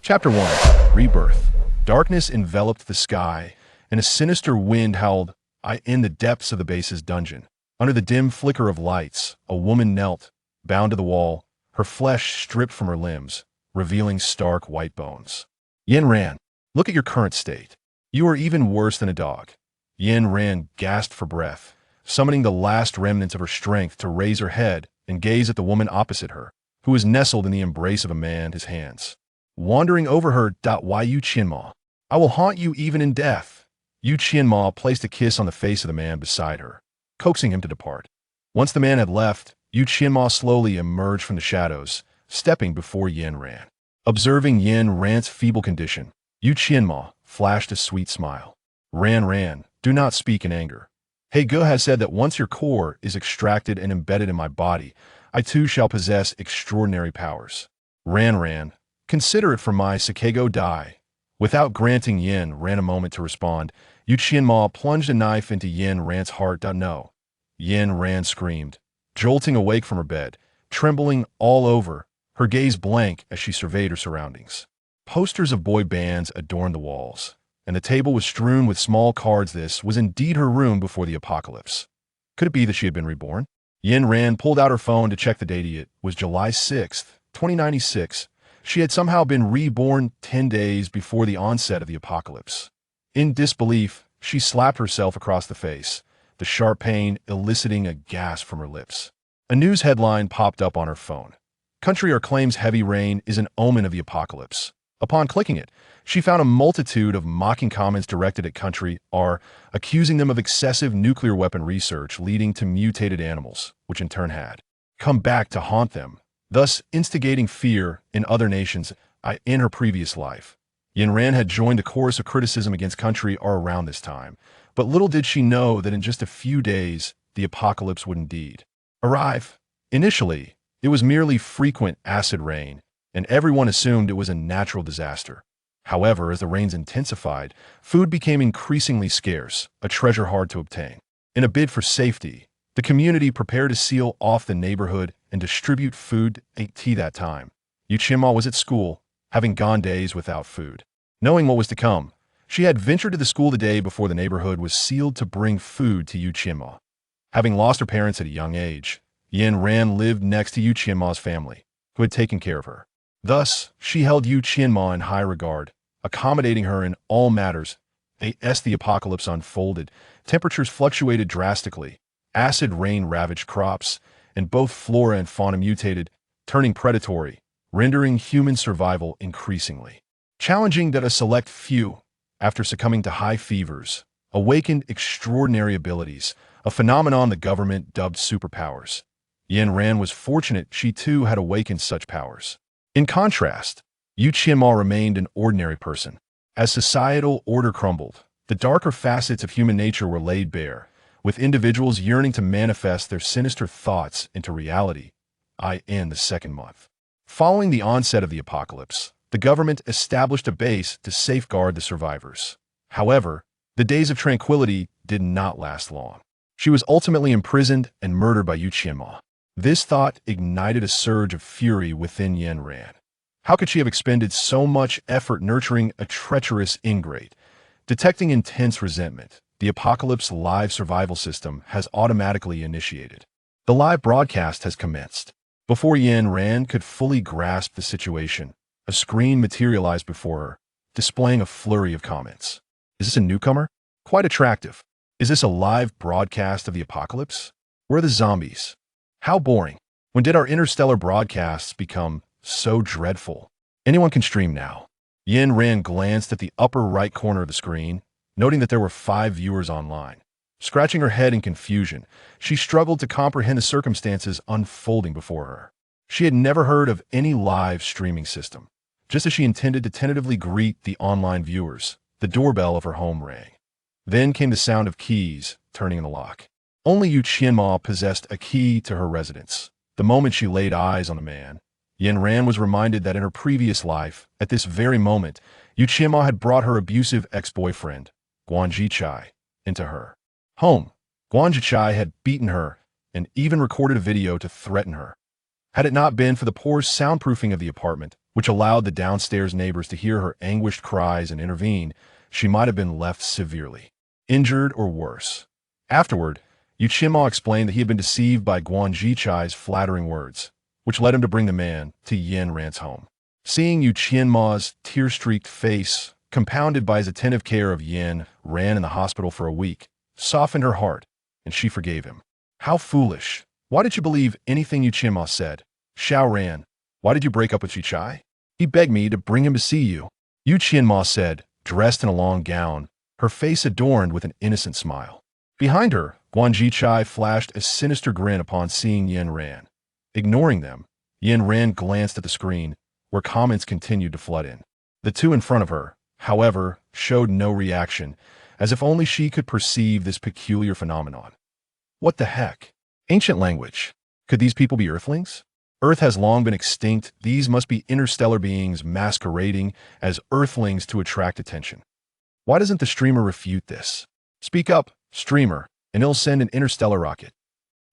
Chapter 1. Rebirth. Darkness enveloped the sky, and a sinister wind howled in the depths of the base's dungeon. Under the dim flicker of lights, a woman knelt, bound to the wall, her flesh stripped from her limbs, revealing stark white bones. Yin Ran, look at your current state. You are even worse than a dog. Yin Ran gasped for breath, summoning the last remnants of her strength to raise her head and gaze at the woman opposite her, who was nestled in the embrace of a man, his hands wandering over her. Yu Qinghong, I will haunt you even in death. Yu Qinghong placed a kiss on the face of the man beside her, coaxing him to depart. Once the man had left, Yu Qinghong slowly emerged from the shadows, stepping before Yin Ran. Observing Yin Ran's feeble condition, Yu Qinghong flashed a sweet smile. Ran, do not speak in anger. Gu has said that once your core is extracted and embedded in my body, I too shall possess extraordinary powers. Ran, consider it for my Sakego Dai. Without granting Yin Ran a moment to respond, Yu Qinghong plunged a knife into Yin Ran's heart. No. Yin Ran screamed, jolting awake from her bed, trembling all over, her gaze blank as she surveyed her surroundings. Posters of boy bands adorned the walls, and the table was strewn with small cards. This was indeed her room before the apocalypse. Could it be that she had been reborn? Yin Ran pulled out her phone to check the date. It was July 6th, 2096. She had somehow been reborn 10 days before the onset of the apocalypse. In disbelief, she slapped herself across the face, the sharp pain eliciting a gasp from her lips. A news headline popped up on her phone. Country R claims heavy rain is an omen of the apocalypse. Upon clicking it, she found a multitude of mocking comments directed at Country R, accusing them of excessive nuclear weapon research leading to mutated animals, which in turn had come back to haunt them, thus instigating fear in other nations. In her previous life, Yin Ran had joined a chorus of criticism against Country R around this time, but little did she know that in just a few days, the apocalypse would indeed arrive. Initially, it was merely frequent acid rain, and everyone assumed it was a natural disaster. However, as the rains intensified, food became increasingly scarce, a treasure hard to obtain. In a bid for safety, the community prepared to seal off the neighborhood and distribute food. That time, Yu Qinghong was at school, having gone days without food. Knowing what was to come, she had ventured to the school the day before the neighborhood was sealed to bring food to Yu Qinghong. Having lost her parents at a young age, Yin Ran lived next to Yu Qinghong's family, who had taken care of her. Thus, she held Yu Qinghong in high regard, accommodating her in all matters. As the apocalypse unfolded, temperatures fluctuated drastically, acid rain ravaged crops, and both flora and fauna mutated, turning predatory, rendering human survival increasingly challenging. That a select few, after succumbing to high fevers, awakened extraordinary abilities, a phenomenon the government dubbed superpowers. Yin Ran was fortunate she too had awakened such powers. In contrast, Yu Qinghong remained an ordinary person. As societal order crumbled, the darker facets of human nature were laid bare, with individuals yearning to manifest their sinister thoughts into reality. In the second month following the onset of the apocalypse, the government established a base to safeguard the survivors. However, the days of tranquility did not last long. She was ultimately imprisoned and murdered by Yu Qinghong. This thought ignited a surge of fury within Yin Ran. How could she have expended so much effort nurturing a treacherous ingrate? Detecting intense resentment, the Apocalypse live survival system has automatically initiated. The live broadcast has commenced. Before Yin Ran could fully grasp the situation, a screen materialized before her, displaying a flurry of comments. Is this a newcomer? Quite attractive. Is this a live broadcast of the apocalypse? Where are the zombies? How boring. When did our Interstellar broadcasts become so dreadful? Anyone can stream now. Yin Ran glanced at the upper right corner of the screen, noting that there were 5 viewers online. Scratching her head in confusion, she struggled to comprehend the circumstances unfolding before her. She had never heard of any live streaming system. Just as she intended to tentatively greet the online viewers, the doorbell of her home rang. Then came the sound of keys turning in the lock. Only Yu Qinghong possessed a key to her residence. The moment she laid eyes on the man, Yin Ran was reminded that in her previous life, at this very moment, Yu Qinghong had brought her abusive ex-boyfriend, Gu Qinghong, into her home. Gu Qinghong had beaten her and even recorded a video to threaten her. Had it not been for the poor soundproofing of the apartment, which allowed the downstairs neighbors to hear her anguished cries and intervene, she might have been left severely injured or worse. Afterward, Gu Qinghong explained that he had been deceived by Gu Zhichai's flattering words, which led him to bring the man to Yin Ran's home. Seeing Gu Qinghong's tear-streaked face, compounded by his attentive care of Yin Ran in the hospital for a week, softened her heart, and she forgave him. How foolish! Why did you believe anything Gu Qinghong said? Xiao Ran, why did you break up with Zhichai? He begged me to bring him to see you. Gu Qinghong said, dressed in a long gown, her face adorned with an innocent smile. Behind her, Gu Zhichai flashed a sinister grin upon seeing Yin Ran. Ignoring them, Yin Ran glanced at the screen, where comments continued to flood in. The two in front of her, however, showed no reaction, as if only she could perceive this peculiar phenomenon. What the heck? Ancient language. Could these people be Earthlings? Earth has long been extinct. These must be interstellar beings masquerading as Earthlings to attract attention. Why doesn't the streamer refute this? Speak up, streamer, and it'll send an interstellar rocket.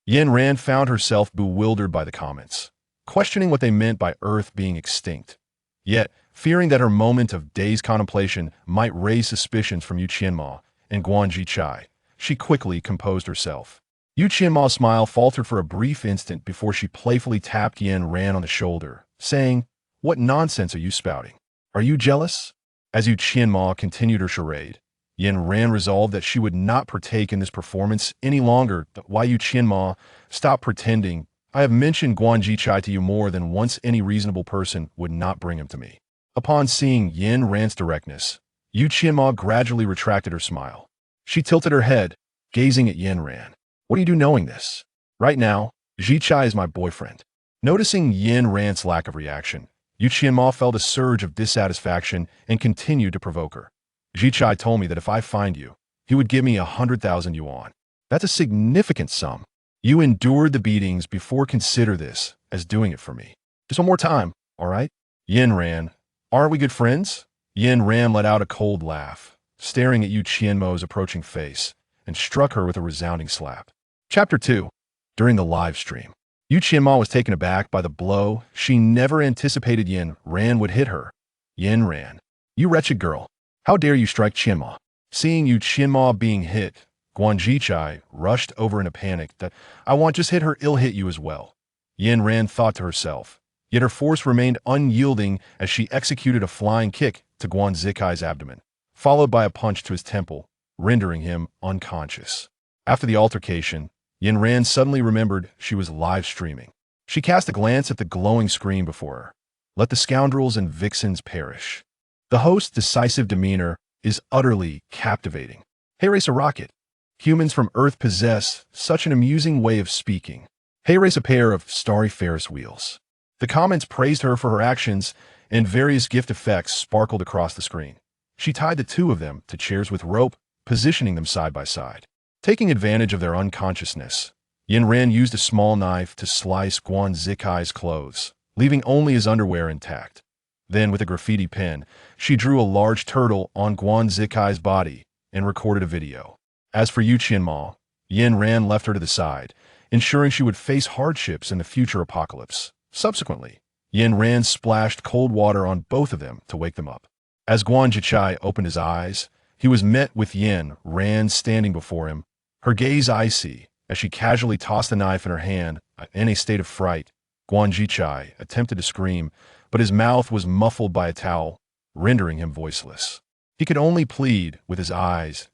Yin Ran found herself bewildered by the comments, questioning what they meant by Earth being extinct. Yet, fearing that her moment of dazed contemplation might raise suspicions from Gu Qinghong and Gu Zhichai, she quickly composed herself. Gu Qinghong's smile faltered for a brief instant before she playfully tapped Yin Ran on the shoulder, saying, "What nonsense are you spouting? Are you jealous?" As Gu Qinghong continued her charade, Yin Ran resolved that she would not partake in this performance any longer. Why, Gu Qinghong, stop pretending. I have mentioned Gu Zhichai to you more than once. Any reasonable person would not bring him to me. Upon seeing Yin Ran's directness, Gu Qinghong gradually retracted her smile. She tilted her head, gazing at Yin Ran. What do you do knowing this? Right now, Zhichai is my boyfriend. Noticing Yin Ran's lack of reaction, Gu Qinghong felt a surge of dissatisfaction and continued to provoke her. Zhichai told me that if I find you, he would give me 100,000 yuan. That's a significant sum. You endured the beatings before. Consider this as doing it for me. Just one more time, all right? Yin Ran, aren't we good friends? Yin Ran let out a cold laugh, staring at Gu Qinghong's approaching face, and struck her with a resounding slap. Chapter 2. During the live stream, Gu Qinghong was taken aback by the blow. She never anticipated Yin Ran would hit her. Yin Ran, you wretched girl. How dare you strike Qinghong? Seeing Gu Qinghong being hit, Gu Zhichai rushed over in a panic. That I want just hit her, ill hit you as well. Yin Ran thought to herself, yet her force remained unyielding as she executed a flying kick to Gu Zhichai's abdomen, followed by a punch to his temple, rendering him unconscious. After the altercation, Yin Ran suddenly remembered she was live streaming. She cast a glance at the glowing screen before her. Let the scoundrels and vixens perish. The host's decisive demeanor is utterly captivating. Hey, race a rocket. Humans from Earth possess such an amusing way of speaking. Hey, race a pair of starry Ferris wheels. The comments praised her for her actions, and various gift effects sparkled across the screen. She tied the two of them to chairs with rope, positioning them side by side. Taking advantage of their unconsciousness, Yin Ran used a small knife to slice Gu Zhichai's clothes, leaving only his underwear intact. Then, with a graffiti pen, she drew a large turtle on Gu Zhichai's body and recorded a video. As for Gu Qinghong, Yin Ran left her to the side, ensuring she would face hardships in the future apocalypse. Subsequently, Yin Ran splashed cold water on both of them to wake them up. As Gu Zhichai opened his eyes, he was met with Yin Ran standing before him, her gaze icy as she casually tossed the knife in her hand. In a state of fright, Gu Zhichai attempted to scream, but his mouth was muffled by a towel, rendering him voiceless. He could only plead with his eyes.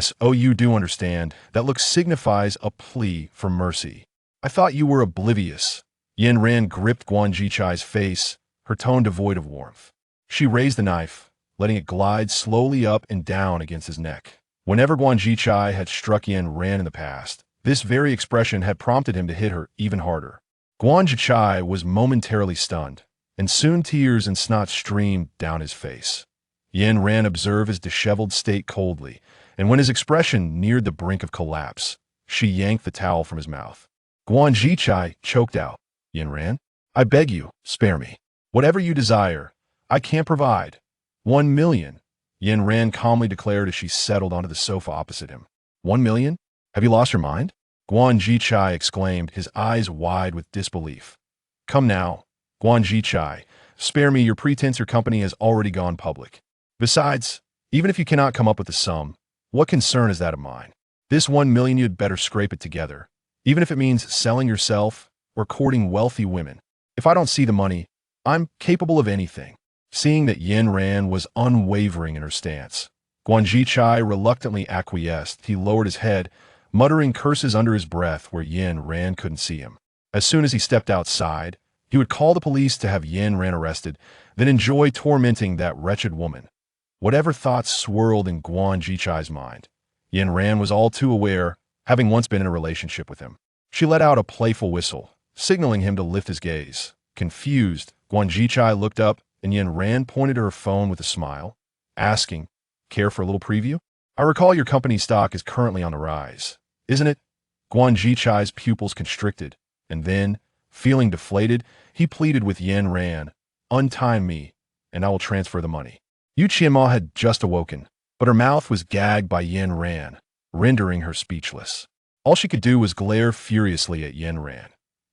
So you do understand, that look signifies a plea for mercy. I thought you were oblivious. Yin Ran gripped Gu Zhichai's face, her tone devoid of warmth. She raised the knife, letting it glide slowly up and down against his neck. Whenever Gu Zhichai had struck Yin Ran in the past, this very expression had prompted him to hit her even harder. Gu Zhichai was momentarily stunned, and soon tears and snot streamed down his face. Yin Ran observed his disheveled state coldly, and when his expression neared the brink of collapse, she yanked the towel from his mouth. Gu Zhichai choked out, Yin Ran, I beg you, spare me. Whatever you desire, I can't provide. 1 million, Yin Ran calmly declared as she settled onto the sofa opposite him. 1 million? Have you lost your mind? Gu Zhichai exclaimed, his eyes wide with disbelief. Come now, Guanji, spare me, your pretense your company has already gone public. Besides, even if you cannot come up with the sum, what concern is that of mine? This 1 million you'd better scrape it together, even if it means selling yourself or courting wealthy women. If I don't see the money, I'm capable of anything. Seeing that Yin Ran was unwavering in her stance, Guanji reluctantly acquiesced. He lowered his head, muttering curses under his breath where Yin Ran couldn't see him. As soon as he stepped outside, he would call the police to have Yin Ran arrested, then enjoy tormenting that wretched woman. Whatever thoughts swirled in Guanji's mind, Yin Ran was all too aware, having once been in a relationship with him. She let out a playful whistle, signaling him to lift his gaze. Confused, Guanji looked up, and Yin Ran pointed to her phone with a smile, asking, "Care for a little preview? I recall your company's stock is currently on the rise, isn't it?" Guanji's pupils constricted, and then, feeling deflated, he pleaded with Yin Ran, "Untime me, and I will transfer the money." Gu Qinghong had just awoken, but her mouth was gagged by Yin Ran, rendering her speechless. All she could do was glare furiously at Yin Ran.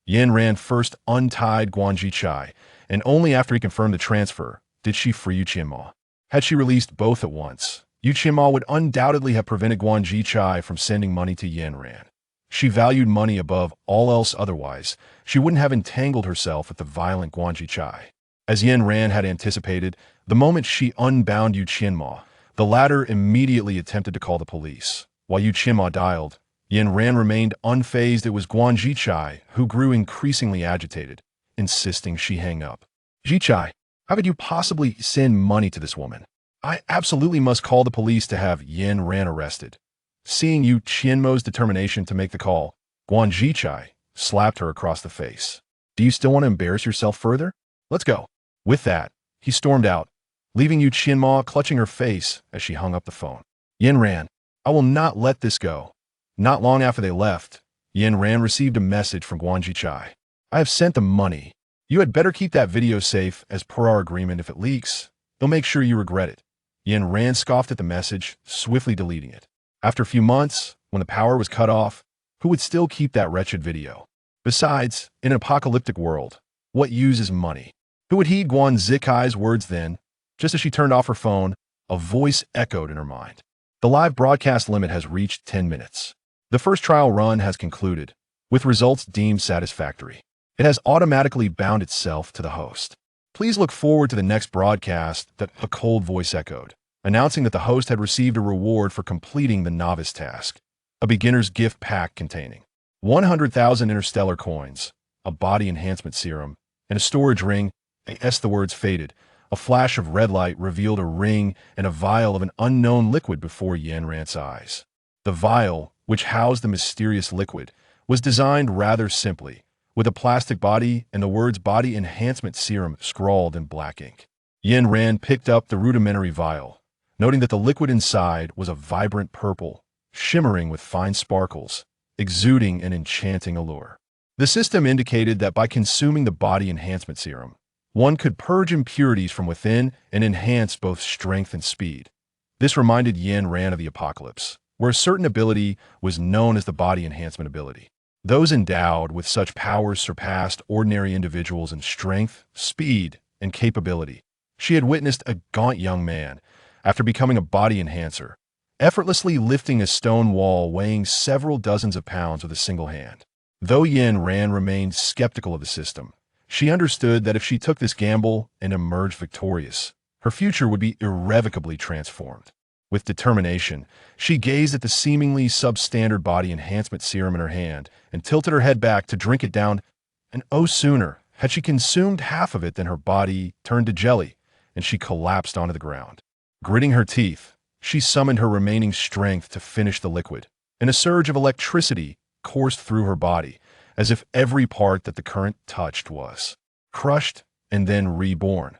Yin Ran first untied Guanji, and only after he confirmed the transfer did she free Gu Qinghong. Had she released both at once, Gu Qinghong would undoubtedly have prevented Guanji from sending money to Yin Ran. She valued money above all else, otherwise she wouldn't have entangled herself with the violent Guanji. As Yin Ran had anticipated, the moment she unbound Gu Qinghong, the latter immediately attempted to call the police. While Gu Qinghong dialed, Yin Ran remained unfazed. It was Guanji who grew increasingly agitated, insisting she hang up. "Jichai, how could you possibly send money to this woman? I absolutely must call the police to have Yin Ran arrested." Seeing Gu Qinghong's determination to make the call, Guanji slapped her across the face. "Do you still want to embarrass yourself further? Let's go." With that, he stormed out, leaving Gu Qinghong clutching her face as she hung up the phone. "Yin Ran, I will not let this go." Not long after they left, Yin Ran received a message from Guanji. "I have sent the money. You had better keep that video safe as per our agreement. If it leaks, they'll make sure you regret it." Yin Ran scoffed at the message, swiftly deleting it. After a few months, when the power was cut off, who would still keep that wretched video? Besides, in an apocalyptic world, what use is money? Who would heed Guanzi's words then? Just as she turned off her phone, a voice echoed in her mind. The live broadcast limit has reached 10 minutes. The first trial run has concluded, with results deemed satisfactory. It has automatically bound itself to the host. Please look forward to the next broadcast. That a cold voice echoed, announcing that the host had received a reward for completing the Novice task. A beginner's gift pack containing 100,000 Interstellar coins, a body enhancement serum, and a storage ring. As the words faded, a flash of red light revealed a ring and a vial of an unknown liquid before Yin Ran's eyes. The vial, which housed the mysterious liquid, was designed rather simply, with a plastic body and the words "Body Enhancement Serum" scrawled in black ink. Yin Ran picked up the rudimentary vial, noting that the liquid inside was a vibrant purple, shimmering with fine sparkles, exuding an enchanting allure. The system indicated that by consuming the Body Enhancement Serum, one could purge impurities from within and enhance both strength and speed. This reminded Yin Ran of the apocalypse, where a certain ability was known as the Body Enhancement ability. Those endowed with such powers surpassed ordinary individuals in strength, speed, and capability. She had witnessed a gaunt young man, after becoming a body enhancer, effortlessly lifting a stone wall weighing several dozens of pounds with a single hand. Though Yin Ran remained skeptical of the system, she understood that if she took this gamble and emerged victorious, her future would be irrevocably transformed. With determination, she gazed at the seemingly substandard body enhancement serum in her hand and tilted her head back to drink it down, and oh, sooner had she consumed half of it than her body turned to jelly, and she collapsed onto the ground. Gritting her teeth, she summoned her remaining strength to finish the liquid, and a surge of electricity coursed through her body, as if every part that the current touched was crushed and then reborn.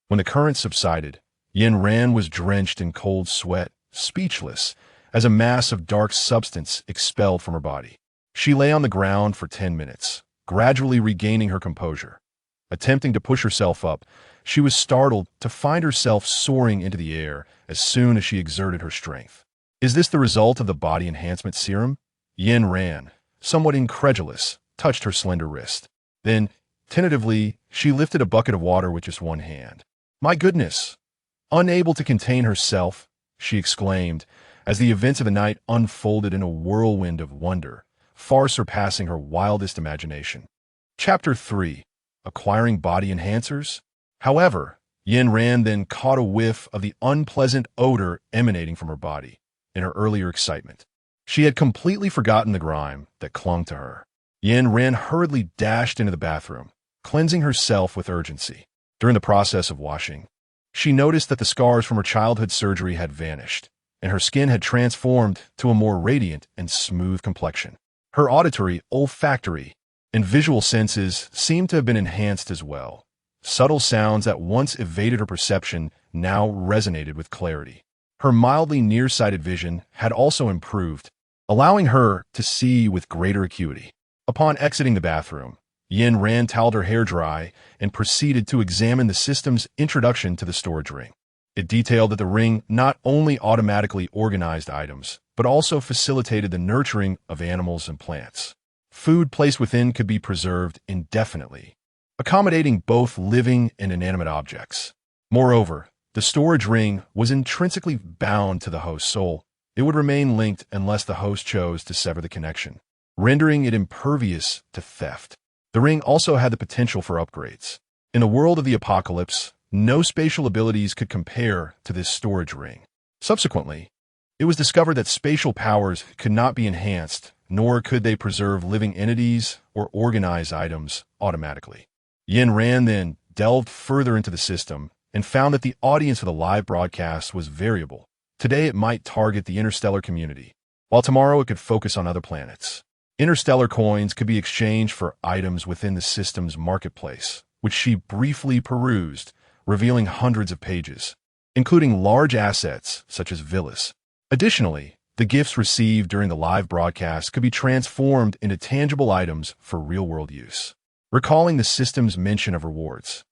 When the current subsided, Yin Ran was drenched in cold sweat, speechless, as a mass of dark substance expelled from her body. She lay on the ground for 10 minutes, gradually regaining her composure. Attempting to push herself up, she was startled to find herself soaring into the air as soon as she exerted her strength. Is this the result of the body enhancement serum? Yin Ran, somewhat incredulous, touched her slender wrist. Then, Tentatively, she lifted a bucket of water with just one hand. My goodness! Unable to contain herself, she exclaimed, as the events of the night unfolded in a whirlwind of wonder, far surpassing her wildest imagination. Chapter 3. Acquiring Body Enhancers? However, Yin Ran then caught a whiff of the unpleasant odor emanating from her body. In her earlier excitement, she had completely forgotten the grime that clung to her. Yin Ran hurriedly dashed into the bathroom, cleansing herself with urgency. During the process of washing, she noticed that the scars from her childhood surgery had vanished, and her skin had transformed to a more radiant and smooth complexion. Her auditory, olfactory, and visual senses seemed to have been enhanced as well. Subtle sounds that once evaded her perception now resonated with clarity. Her mildly nearsighted vision had also improved, allowing her to see with greater acuity. Upon exiting the bathroom, Yin Ran toweled her hair dry and proceeded to examine the system's introduction to the storage ring. It detailed that the ring not only automatically organized items, but also facilitated the nurturing of animals and plants. Food placed within could be preserved indefinitely, accommodating both living and inanimate objects. Moreover, the storage ring was intrinsically bound to the host's soul. It would remain linked unless the host chose to sever the connection, rendering it impervious to theft. The ring also had the potential for upgrades. In the world of the apocalypse, no spatial abilities could compare to this storage ring. Subsequently, it was discovered that spatial powers could not be enhanced, nor could they preserve living entities or organize items automatically. Yin Ran then delved further into the system and found that the audience of the live broadcast was variable. Today it might target the interstellar community, while tomorrow it could focus on other planets. Interstellar coins could be exchanged for items within the system's marketplace, which she briefly perused, revealing hundreds of pages, including large assets such as villas. Additionally, the gifts received during the live broadcast could be transformed into tangible items for real-world use. Recalling the system's mention of rewards,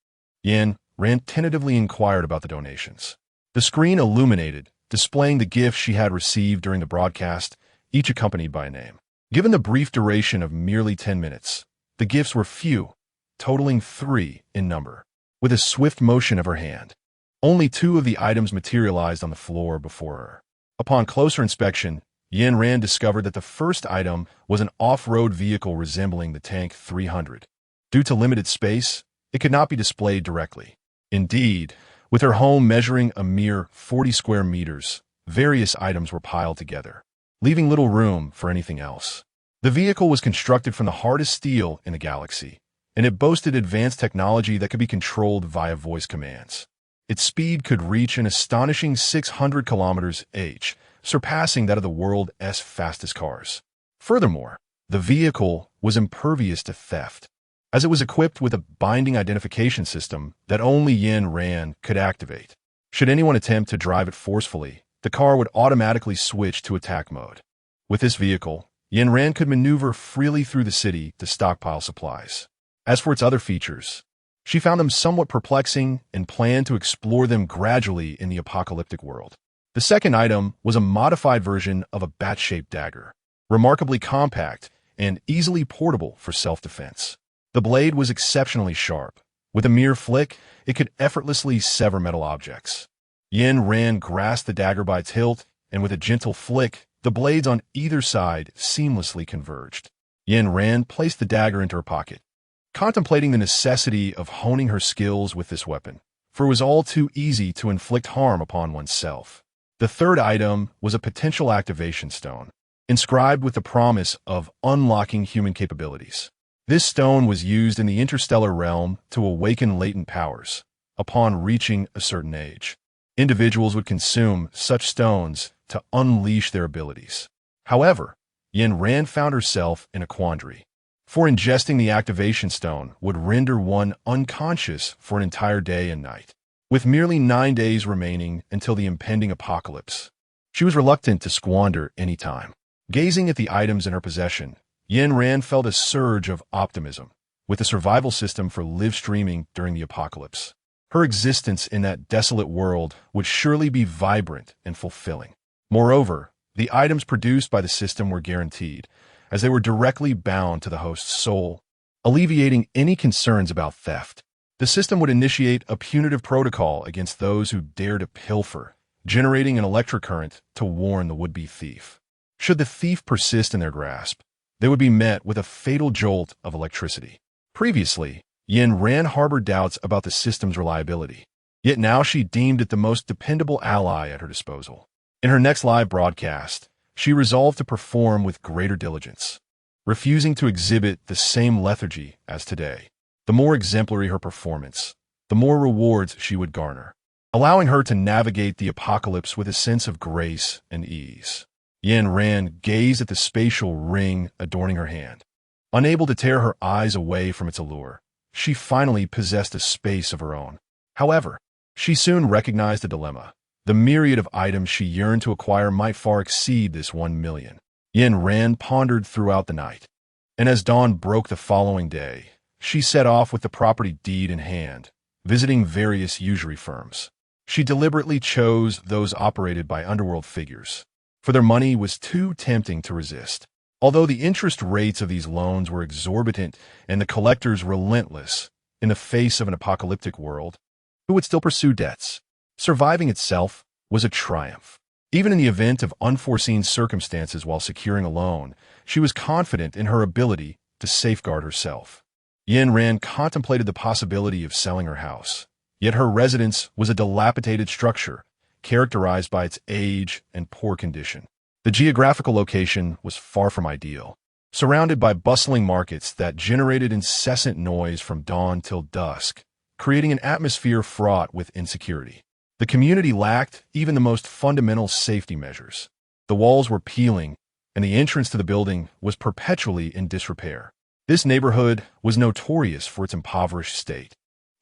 Yin Ran tentatively inquired about the donations. The screen illuminated, displaying the gifts she had received during the broadcast, each accompanied by a name. Given the brief duration of merely 10 minutes, the gifts were few, totaling 3 in number. With a swift motion of her hand, only 2 of the items materialized on the floor before her. Upon closer inspection, Yin Ran discovered that the first item was an off-road vehicle resembling the Tank 300. Due to limited space, it could not be displayed directly. Indeed, with her home measuring a mere 40 square meters, various items were piled together, leaving little room for anything else. The vehicle was constructed from the hardest steel in the galaxy, and it boasted advanced technology that could be controlled via voice commands. Its speed could reach an astonishing 600 km/h, surpassing that of the world's fastest cars. Furthermore, the vehicle was impervious to theft, as it was equipped with a binding identification system that only Yin Ran could activate. Should anyone attempt to drive it forcefully, the car would automatically switch to attack mode. With this vehicle, Yin Ran could maneuver freely through the city to stockpile supplies. As for its other features, she found them somewhat perplexing and planned to explore them gradually in the apocalyptic world. The second item was a modified version of a bat-shaped dagger, remarkably compact and easily portable for self-defense. The blade was exceptionally sharp. With a mere flick, it could effortlessly sever metal objects. Yin Ran grasped the dagger by its hilt, and with a gentle flick, the blades on either side seamlessly converged. Yin Ran placed the dagger into her pocket, contemplating the necessity of honing her skills with this weapon, for it was all too easy to inflict harm upon oneself. The third item was a potential activation stone, inscribed with the promise of unlocking human capabilities. This stone was used in the interstellar realm to awaken latent powers. Upon reaching a certain age, individuals would consume such stones to unleash their abilities. However, Yin Ran found herself in a quandary, for ingesting the activation stone would render one unconscious for an entire day and night. With merely 9 days remaining until the impending apocalypse, she was reluctant to squander any time. Gazing at the items in her possession, Yin Ran felt a surge of optimism. With a survival system for live streaming during the apocalypse, her existence in that desolate world would surely be vibrant and fulfilling. Moreover, the items produced by the system were guaranteed, as they were directly bound to the host's soul. alleviating any concerns about theft. The system would initiate a punitive protocol against those who dare to pilfer, generating an electric current to warn the would-be thief. Should the thief persist in their grasp, they would be met with a fatal jolt of electricity. Previously, Yin Ran harbored doubts about the system's reliability, yet now she deemed it the most dependable ally at her disposal. In her next live broadcast, she resolved to perform with greater diligence, refusing to exhibit the same lethargy as today. The more exemplary her performance, the more rewards she would garner, allowing her to navigate the apocalypse with a sense of grace and ease. Yin Ran gazed at the spatial ring adorning her hand. Unable to tear her eyes away from its allure, she finally possessed a space of her own. However, she soon recognized the dilemma. The myriad of items she yearned to acquire might far exceed this 1 million. Yin Ran pondered throughout the night, and as dawn broke the following day, she set off with the property deed in hand, visiting various usury firms. She deliberately chose those operated by underworld figures, for their money was too tempting to resist. Although the interest rates of these loans were exorbitant and the collectors relentless in the face of an apocalyptic world, who would still pursue debts? Surviving itself was a triumph. Even in the event of unforeseen circumstances while securing a loan, she was confident in her ability to safeguard herself. Yin Ran contemplated the possibility of selling her house, yet her residence was a dilapidated structure characterized by its age and poor condition. The geographical location was far from ideal, surrounded by bustling markets that generated incessant noise from dawn till dusk, creating an atmosphere fraught with insecurity. The community lacked even the most fundamental safety measures. The walls were peeling, and the entrance to the building was perpetually in disrepair. This neighborhood was notorious for its impoverished state,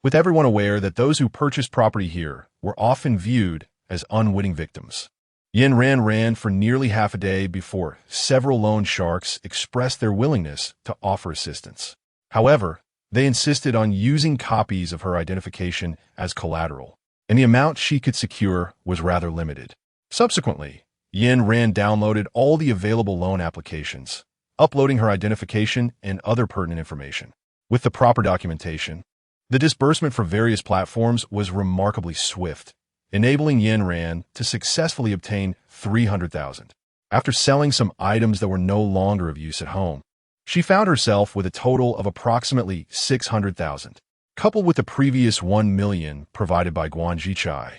with everyone aware that those who purchased property here were often viewed as unwitting victims. Yin Ran ran for nearly half a day before several loan sharks expressed their willingness to offer assistance. However, they insisted on using copies of her identification as collateral, and the amount she could secure was rather limited. Subsequently, Yin Ran downloaded all the available loan applications, uploading her identification and other pertinent information. With the proper documentation, the disbursement for various platforms was remarkably swift, enabling Yin Ran to successfully obtain 300,000. After selling some items that were no longer of use at home, she found herself with a total of approximately 600,000. Coupled with the previous 1 million provided by Guan Jichai,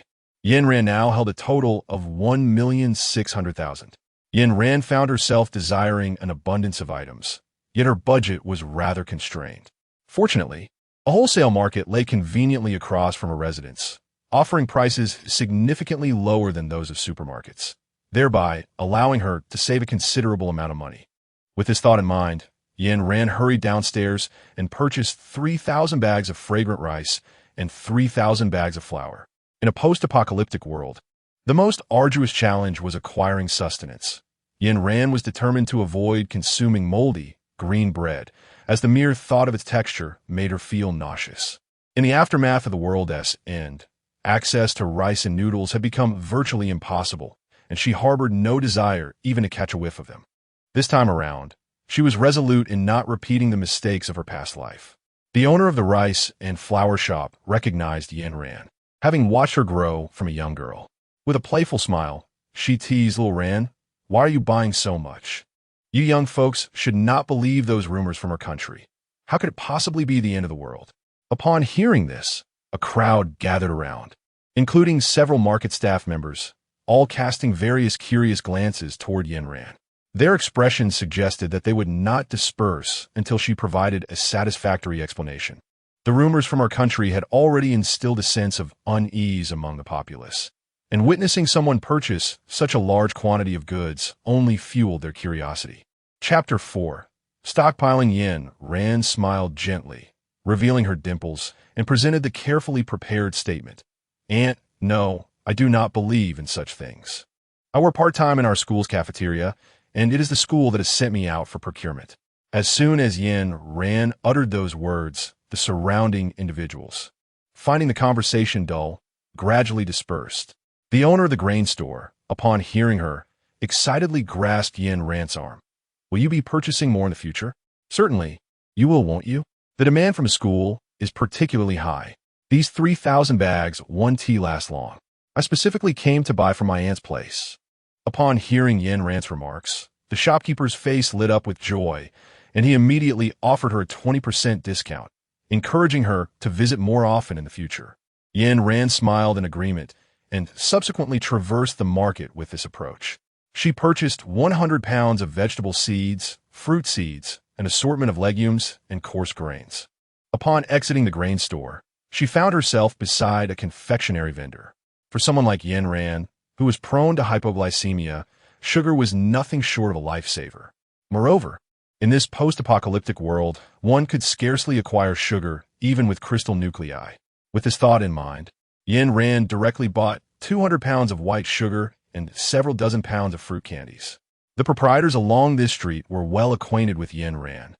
Yin Ran now held a total of 1,600,000. Yin Ran found herself desiring an abundance of items, yet her budget was rather constrained. Fortunately, a wholesale market lay conveniently across from her residence, offering prices significantly lower than those of supermarkets, thereby allowing her to save a considerable amount of money. With this thought in mind, Yin Ran hurried downstairs and purchased 3,000 bags of fragrant rice and 3,000 bags of flour. In a post-apocalyptic world, the most arduous challenge was acquiring sustenance. Yin Ran was determined to avoid consuming moldy, green bread, as the mere thought of its texture made her feel nauseous. In the aftermath of the world's end, access to rice and noodles had become virtually impossible, and she harbored no desire even to catch a whiff of them. This time around, she was resolute in not repeating the mistakes of her past life. The owner of the rice and flour shop recognized Yin Ran, having watched her grow from a young girl. With a playful smile, she teased little Ran, "Why are you buying so much? You young folks should not believe those rumors from our country. How could it possibly be the end of the world?" Upon hearing this, a crowd gathered around, including several market staff members, all casting various curious glances toward Yin Ran. Their expressions suggested that they would not disperse until she provided a satisfactory explanation. The rumors from our country had already instilled a sense of unease among the populace, and witnessing someone purchase such a large quantity of goods only fueled their curiosity. Chapter 4. Stockpiling. Yin Ran smiled gently, revealing her dimples, and presented the carefully prepared statement. "Aunt, no, I do not believe in such things. I work part-time in our school's cafeteria, and it is the school that has sent me out for procurement." As soon as Yin Ran uttered those words, the surrounding individuals, finding the conversation dull, gradually dispersed. The owner of the grain store, upon hearing her, excitedly grasped Yin Ran's arm. "Will you be purchasing more in the future?" "Certainly. You will, won't you?" The demand from a school is particularly high. These 3,000 bags won't last long. I specifically came to buy from my aunt's place. Upon hearing Yin Ran's remarks, the shopkeeper's face lit up with joy, and he immediately offered her a 20% discount, encouraging her to visit more often in the future. Yin Ran smiled in agreement and subsequently traversed the market with this approach. She purchased 100 pounds of vegetable seeds, fruit seeds, an assortment of legumes, and coarse grains. Upon exiting the grain store, she found herself beside a confectionery vendor. For someone like Yin Ran, who was prone to hypoglycemia, sugar was nothing short of a lifesaver. Moreover, in this post-apocalyptic world, one could scarcely acquire sugar even with crystal nuclei. With this thought in mind, Yin Ran directly bought 200 pounds of white sugar and several dozen pounds of fruit candies. The proprietors along this street were well acquainted with Yin Ran.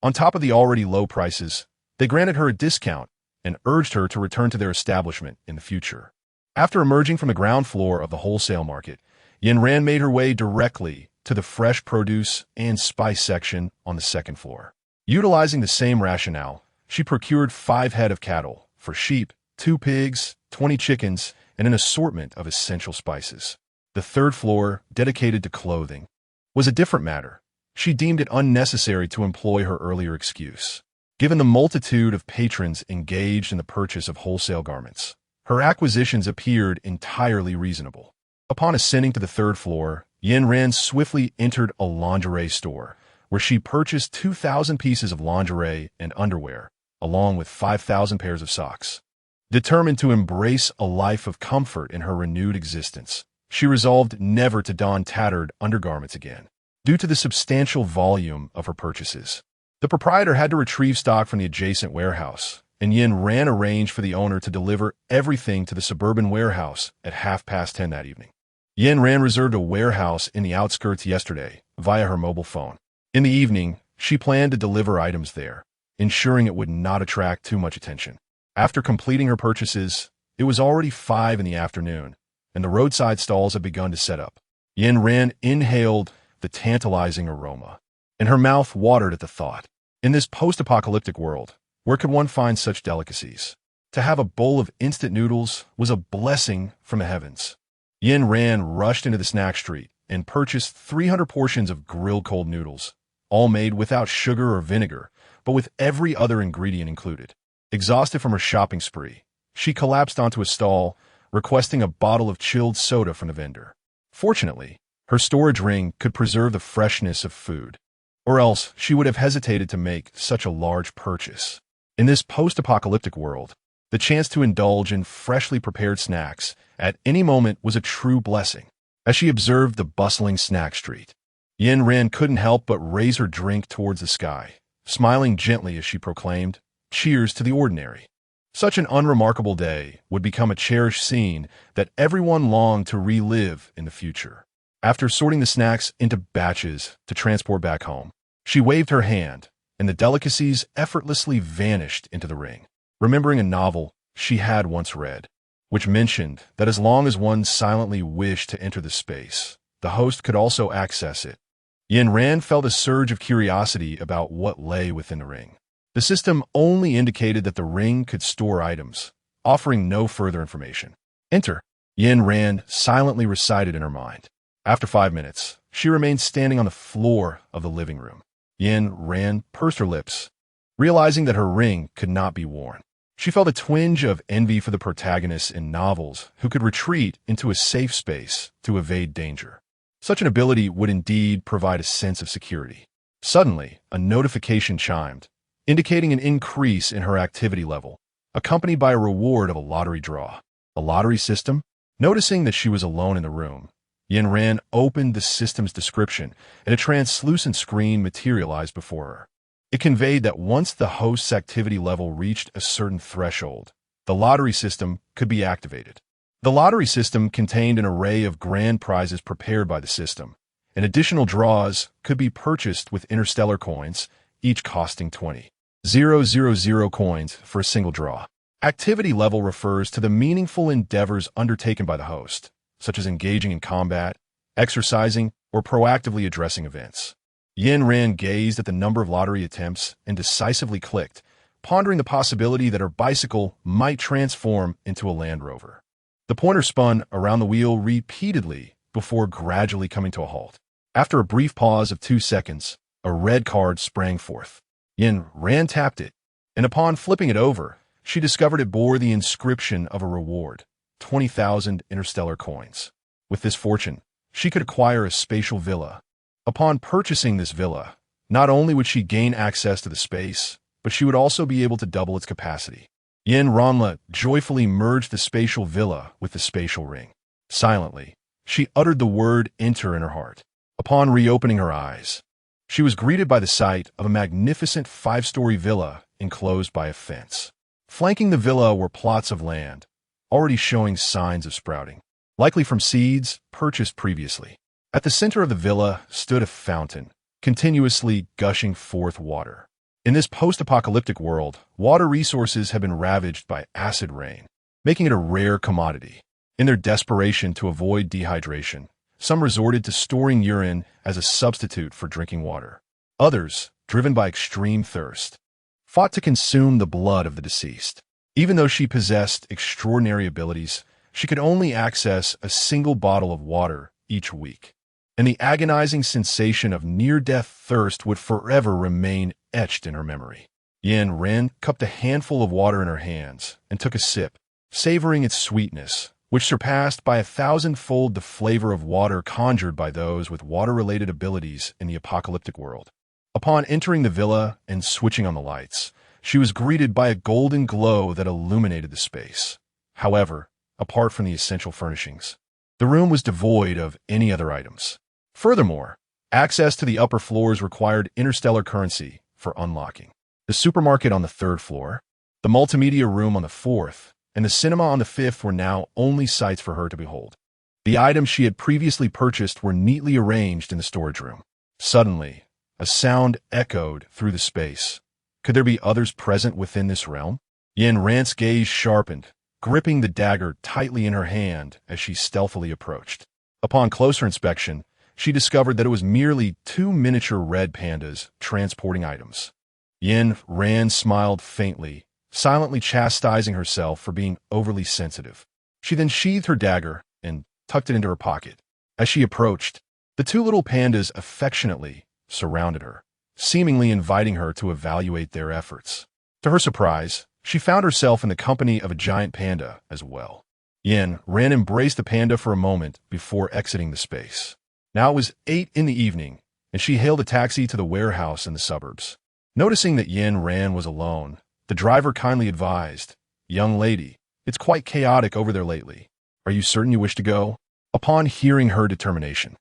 On top of the already low prices, they granted her a discount and urged her to return to their establishment in the future. After emerging from the ground floor of the wholesale market, Yin Ran made her way directly to the fresh produce and spice section on the second floor. Utilizing the same rationale, she procured 5 head of cattle for sheep, 2 pigs, 20 chickens, and an assortment of essential spices. The third floor, dedicated to clothing, was a different matter. She deemed it unnecessary to employ her earlier excuse. Given the multitude of patrons engaged in the purchase of wholesale garments, her acquisitions appeared entirely reasonable. Upon ascending to the third floor, Yin Ran swiftly entered a lingerie store, where she purchased 2,000 pieces of lingerie and underwear, along with 5,000 pairs of socks. Determined to embrace a life of comfort in her renewed existence, she resolved never to don tattered undergarments again. Due to the substantial volume of her purchases, the proprietor had to retrieve stock from the adjacent warehouse, and Yin Ran arranged for the owner to deliver everything to the suburban warehouse at 10:30 that evening. Yin Ran reserved a warehouse in the outskirts yesterday via her mobile phone. In the evening, she planned to deliver items there, ensuring it would not attract too much attention. After completing her purchases, it was already 5 in the afternoon, and the roadside stalls had begun to set up. Yin Ran inhaled the tantalizing aroma, and her mouth watered at the thought. In this post-apocalyptic world, where could one find such delicacies? To have a bowl of instant noodles was a blessing from the heavens. Yin Ran rushed into the snack street and purchased 300 portions of grilled cold noodles, all made without sugar or vinegar, but with every other ingredient included. Exhausted from her shopping spree, she collapsed onto a stall, requesting a bottle of chilled soda from the vendor. Fortunately, her storage ring could preserve the freshness of food, or else she would have hesitated to make such a large purchase. In this post-apocalyptic world, the chance to indulge in freshly prepared snacks at any moment was a true blessing. As she observed the bustling snack street, Yin Ran couldn't help but raise her drink towards the sky, smiling gently as she proclaimed, "Cheers to the ordinary." Such an unremarkable day would become a cherished scene that everyone longed to relive in the future. After sorting the snacks into batches to transport back home, she waved her hand, and the delicacies effortlessly vanished into the ring. Remembering a novel she had once read, which mentioned that as long as one silently wished to enter the space, the host could also access it, Yin Ran felt a surge of curiosity about what lay within the ring. The system only indicated that the ring could store items, offering no further information. "Enter," Yin Ran silently recited in her mind. After 5 minutes, she remained standing on the floor of the living room. Yin Ran pursed her lips, realizing that her ring could not be worn. She felt a twinge of envy for the protagonists in novels who could retreat into a safe space to evade danger. Such an ability would indeed provide a sense of security. Suddenly, a notification chimed, indicating an increase in her activity level, accompanied by a reward of a lottery draw. A lottery system? Noticing that she was alone in the room, Yin Ran opened the system's description, and a translucent screen materialized before her. It conveyed that once the host's activity level reached a certain threshold, the lottery system could be activated. The lottery system contained an array of grand prizes prepared by the system, and additional draws could be purchased with Interstellar coins, each costing 20,000 coins for a single draw. Activity level refers to the meaningful endeavors undertaken by the host, such as engaging in combat, exercising, or proactively addressing events. Yin Ran gazed at the number of lottery attempts and decisively clicked, pondering the possibility that her bicycle might transform into a Land Rover. The pointer spun around the wheel repeatedly before gradually coming to a halt. After a brief pause of 2 seconds, a red card sprang forth. Yin Ran tapped it, and upon flipping it over, she discovered it bore the inscription of a reward, 20,000 interstellar coins. With this fortune, she could acquire a spatial villa. Upon purchasing this villa, not only would she gain access to the space, but she would also be able to double its capacity. Yin Ranla joyfully merged the spatial villa with the spatial ring. Silently, she uttered the word enter in her heart. Upon reopening her eyes, she was greeted by the sight of a magnificent 5-story villa enclosed by a fence. Flanking the villa were plots of land, already showing signs of sprouting, likely from seeds purchased previously. At the center of the villa stood a fountain, continuously gushing forth water. In this post-apocalyptic world, water resources have been ravaged by acid rain, making it a rare commodity. In their desperation to avoid dehydration, some resorted to storing urine as a substitute for drinking water. Others, driven by extreme thirst, fought to consume the blood of the deceased. Even though she possessed extraordinary abilities, she could only access a single bottle of water each week, and the agonizing sensation of near-death thirst would forever remain etched in her memory. Yin Ren cupped a handful of water in her hands and took a sip, savoring its sweetness, which surpassed by 1,000-fold the flavor of water conjured by those with water-related abilities in the apocalyptic world. Upon entering the villa and switching on the lights, she was greeted by a golden glow that illuminated the space. However, apart from the essential furnishings, the room was devoid of any other items. Furthermore, access to the upper floors required interstellar currency for unlocking. The supermarket on the 3rd floor, the multimedia room on the 4th, and the cinema on the 5th were now only sights for her to behold. The items she had previously purchased were neatly arranged in the storage room. Suddenly, a sound echoed through the space. Could there be others present within this realm? Yin Ran's gaze sharpened, gripping the dagger tightly in her hand as she stealthily approached. Upon closer inspection, she discovered that it was merely 2 miniature red pandas transporting items. Yin Ran smiled faintly, silently chastising herself for being overly sensitive. She then sheathed her dagger and tucked it into her pocket. As she approached, the 2 little pandas affectionately surrounded her, seemingly inviting her to evaluate their efforts. To her surprise, she found herself in the company of a giant panda as well. Yin Ran embraced the panda for a moment before exiting the space. Now it was 8 in the evening, and she hailed a taxi to the warehouse in the suburbs. Noticing that Yin Ran was alone, the driver kindly advised, "Young lady, it's quite chaotic over there lately. Are you certain you wish to go?" Upon hearing her determination,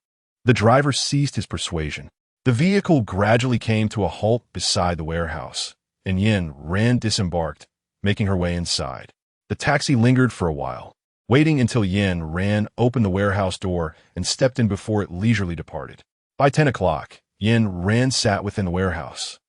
the driver ceased his persuasion. The vehicle gradually came to a halt beside the warehouse, and Yin Ran disembarked, making her way inside. The taxi lingered for a while, waiting until Yin Ran opened the warehouse door and stepped in before it leisurely departed. By 10 o'clock, Yin Ran sat within the warehouse,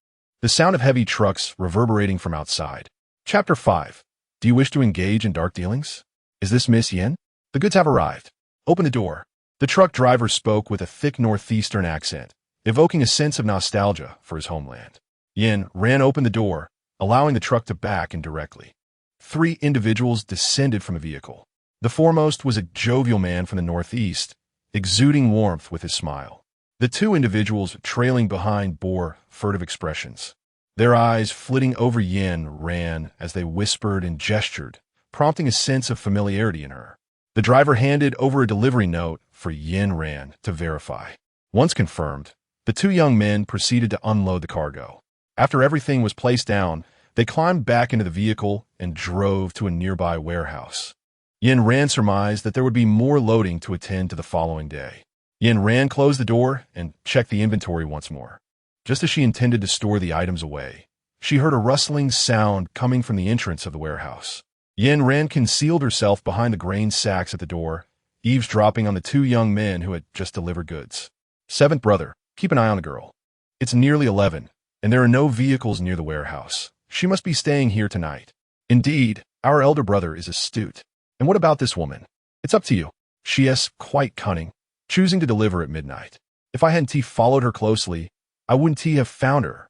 the sound of heavy trucks reverberating from outside. Chapter 5. Do you wish to engage in dark dealings? Is this Miss Yin? The goods have arrived. Open the door. The truck driver spoke with a thick northeastern accent, evoking a sense of nostalgia for his homeland. Yin Ran opened the door, allowing the truck to back in directly. 3 individuals descended from the vehicle. The foremost was a jovial man from the northeast, exuding warmth with his smile. The 2 individuals trailing behind bore furtive expressions, their eyes flitting over Yin Ran as they whispered and gestured, prompting a sense of familiarity in her. The driver handed over a delivery note for Yin Ran to verify. Once confirmed, the 2 young men proceeded to unload the cargo. After everything was placed down, they climbed back into the vehicle and drove to a nearby warehouse. Yin Ran surmised that there would be more loading to attend to the following day. Yin Ran closed the door and checked the inventory once more. Just as she intended to store the items away, she heard a rustling sound coming from the entrance of the warehouse. Yin Ran concealed herself behind the grain sacks at the door, eavesdropping on the 2 young men who had just delivered goods. "7th brother, keep an eye on the girl. It's nearly 11, and there are no vehicles near the warehouse. She must be staying here tonight. Indeed, our elder brother is astute. And what about this woman? It's up to you. She is quite cunning, choosing to deliver at midnight. If I hadn't followed her closely, I wouldn't have found her."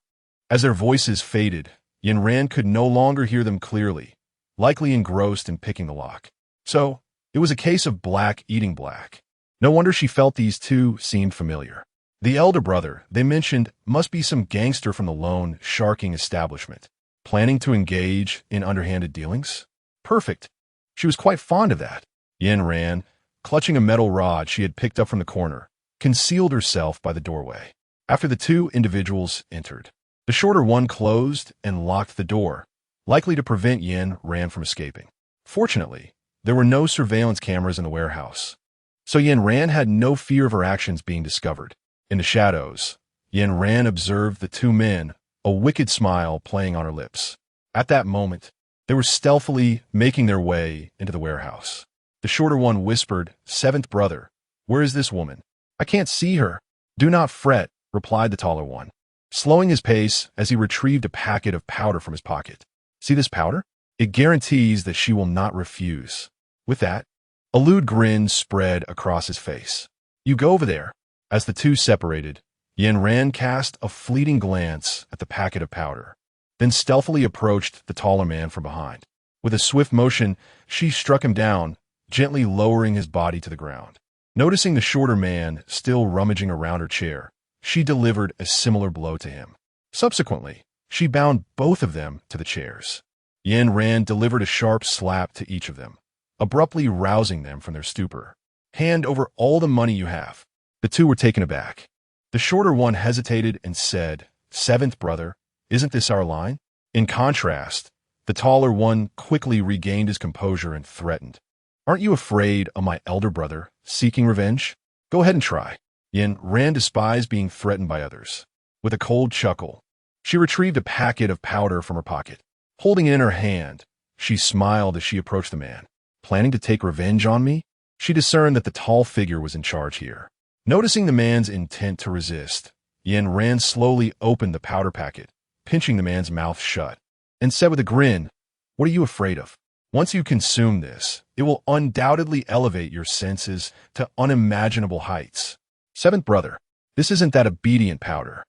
As their voices faded, Yin Ran could no longer hear them clearly, likely engrossed in picking the lock. So, it was a case of black eating black. No wonder she felt these two seemed familiar. The elder brother, they mentioned, must be some gangster from the loan sharking establishment, planning to engage in underhanded dealings? Perfect. She was quite fond of that. Yin Ran, clutching a metal rod she had picked up from the corner, concealed herself by the doorway. After the two individuals entered, the shorter one closed and locked the door, likely to prevent Yin Ran from escaping. Fortunately, there were no surveillance cameras in the warehouse, so Yin Ran had no fear of her actions being discovered. In the shadows, Yin Ran observed the two men, a wicked smile playing on her lips. At that moment, they were stealthily making their way into the warehouse. The shorter one whispered, "Seventh brother, where is this woman?" "I can't see her." "Do not fret," replied the taller one, slowing his pace as he retrieved a packet of powder from his pocket. "See this powder? It guarantees that she will not refuse." With that, a lewd grin spread across his face. "You go over there." As the two separated, Yin Ran cast a fleeting glance at the packet of powder, then stealthily approached the taller man from behind. With a swift motion, she struck him down, gently lowering his body to the ground. Noticing the shorter man still rummaging around her chair, she delivered a similar blow to him. Subsequently, she bound both of them to the chairs. Yin Ran delivered a sharp slap to each of them, abruptly rousing them from their stupor. "Hand over all the money you have." The two were taken aback. The shorter one hesitated and said, "Seventh brother, isn't this our line?" In contrast, the taller one quickly regained his composure and threatened, "Aren't you afraid of my elder brother seeking revenge? Go ahead and try." Yin Ran despised being threatened by others. With a cold chuckle, she retrieved a packet of powder from her pocket. Holding it in her hand, she smiled as she approached the man. "Planning to take revenge on me?" She discerned that the tall figure was in charge here. Noticing the man's intent to resist, Yin Ran slowly opened the powder packet, pinching the man's mouth shut, and said with a grin, "What are you afraid of? Once you consume this, it will undoubtedly elevate your senses to unimaginable heights. Seventh brother, this isn't that obedient powder."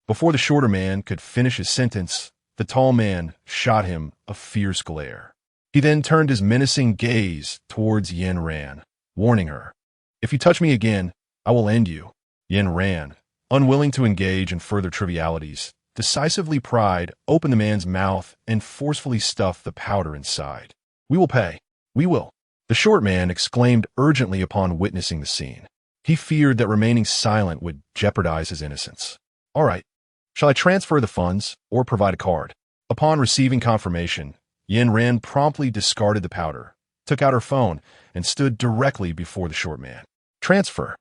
Before the shorter man could finish his sentence, the tall man shot him a fierce glare. He then turned his menacing gaze towards Yin Ran, warning her, "If you touch me again, I will end you." Yin Ran, unwilling to engage in further trivialities, decisively pried open the man's mouth and forcefully stuffed the powder inside. "We will pay. We will." The short man exclaimed urgently upon witnessing the scene. He feared that remaining silent would jeopardize his innocence. "All right. Shall I transfer the funds or provide a card?" Upon receiving confirmation, Yin Ran promptly discarded the powder, took out her phone, and stood directly before the short man. "Transfer."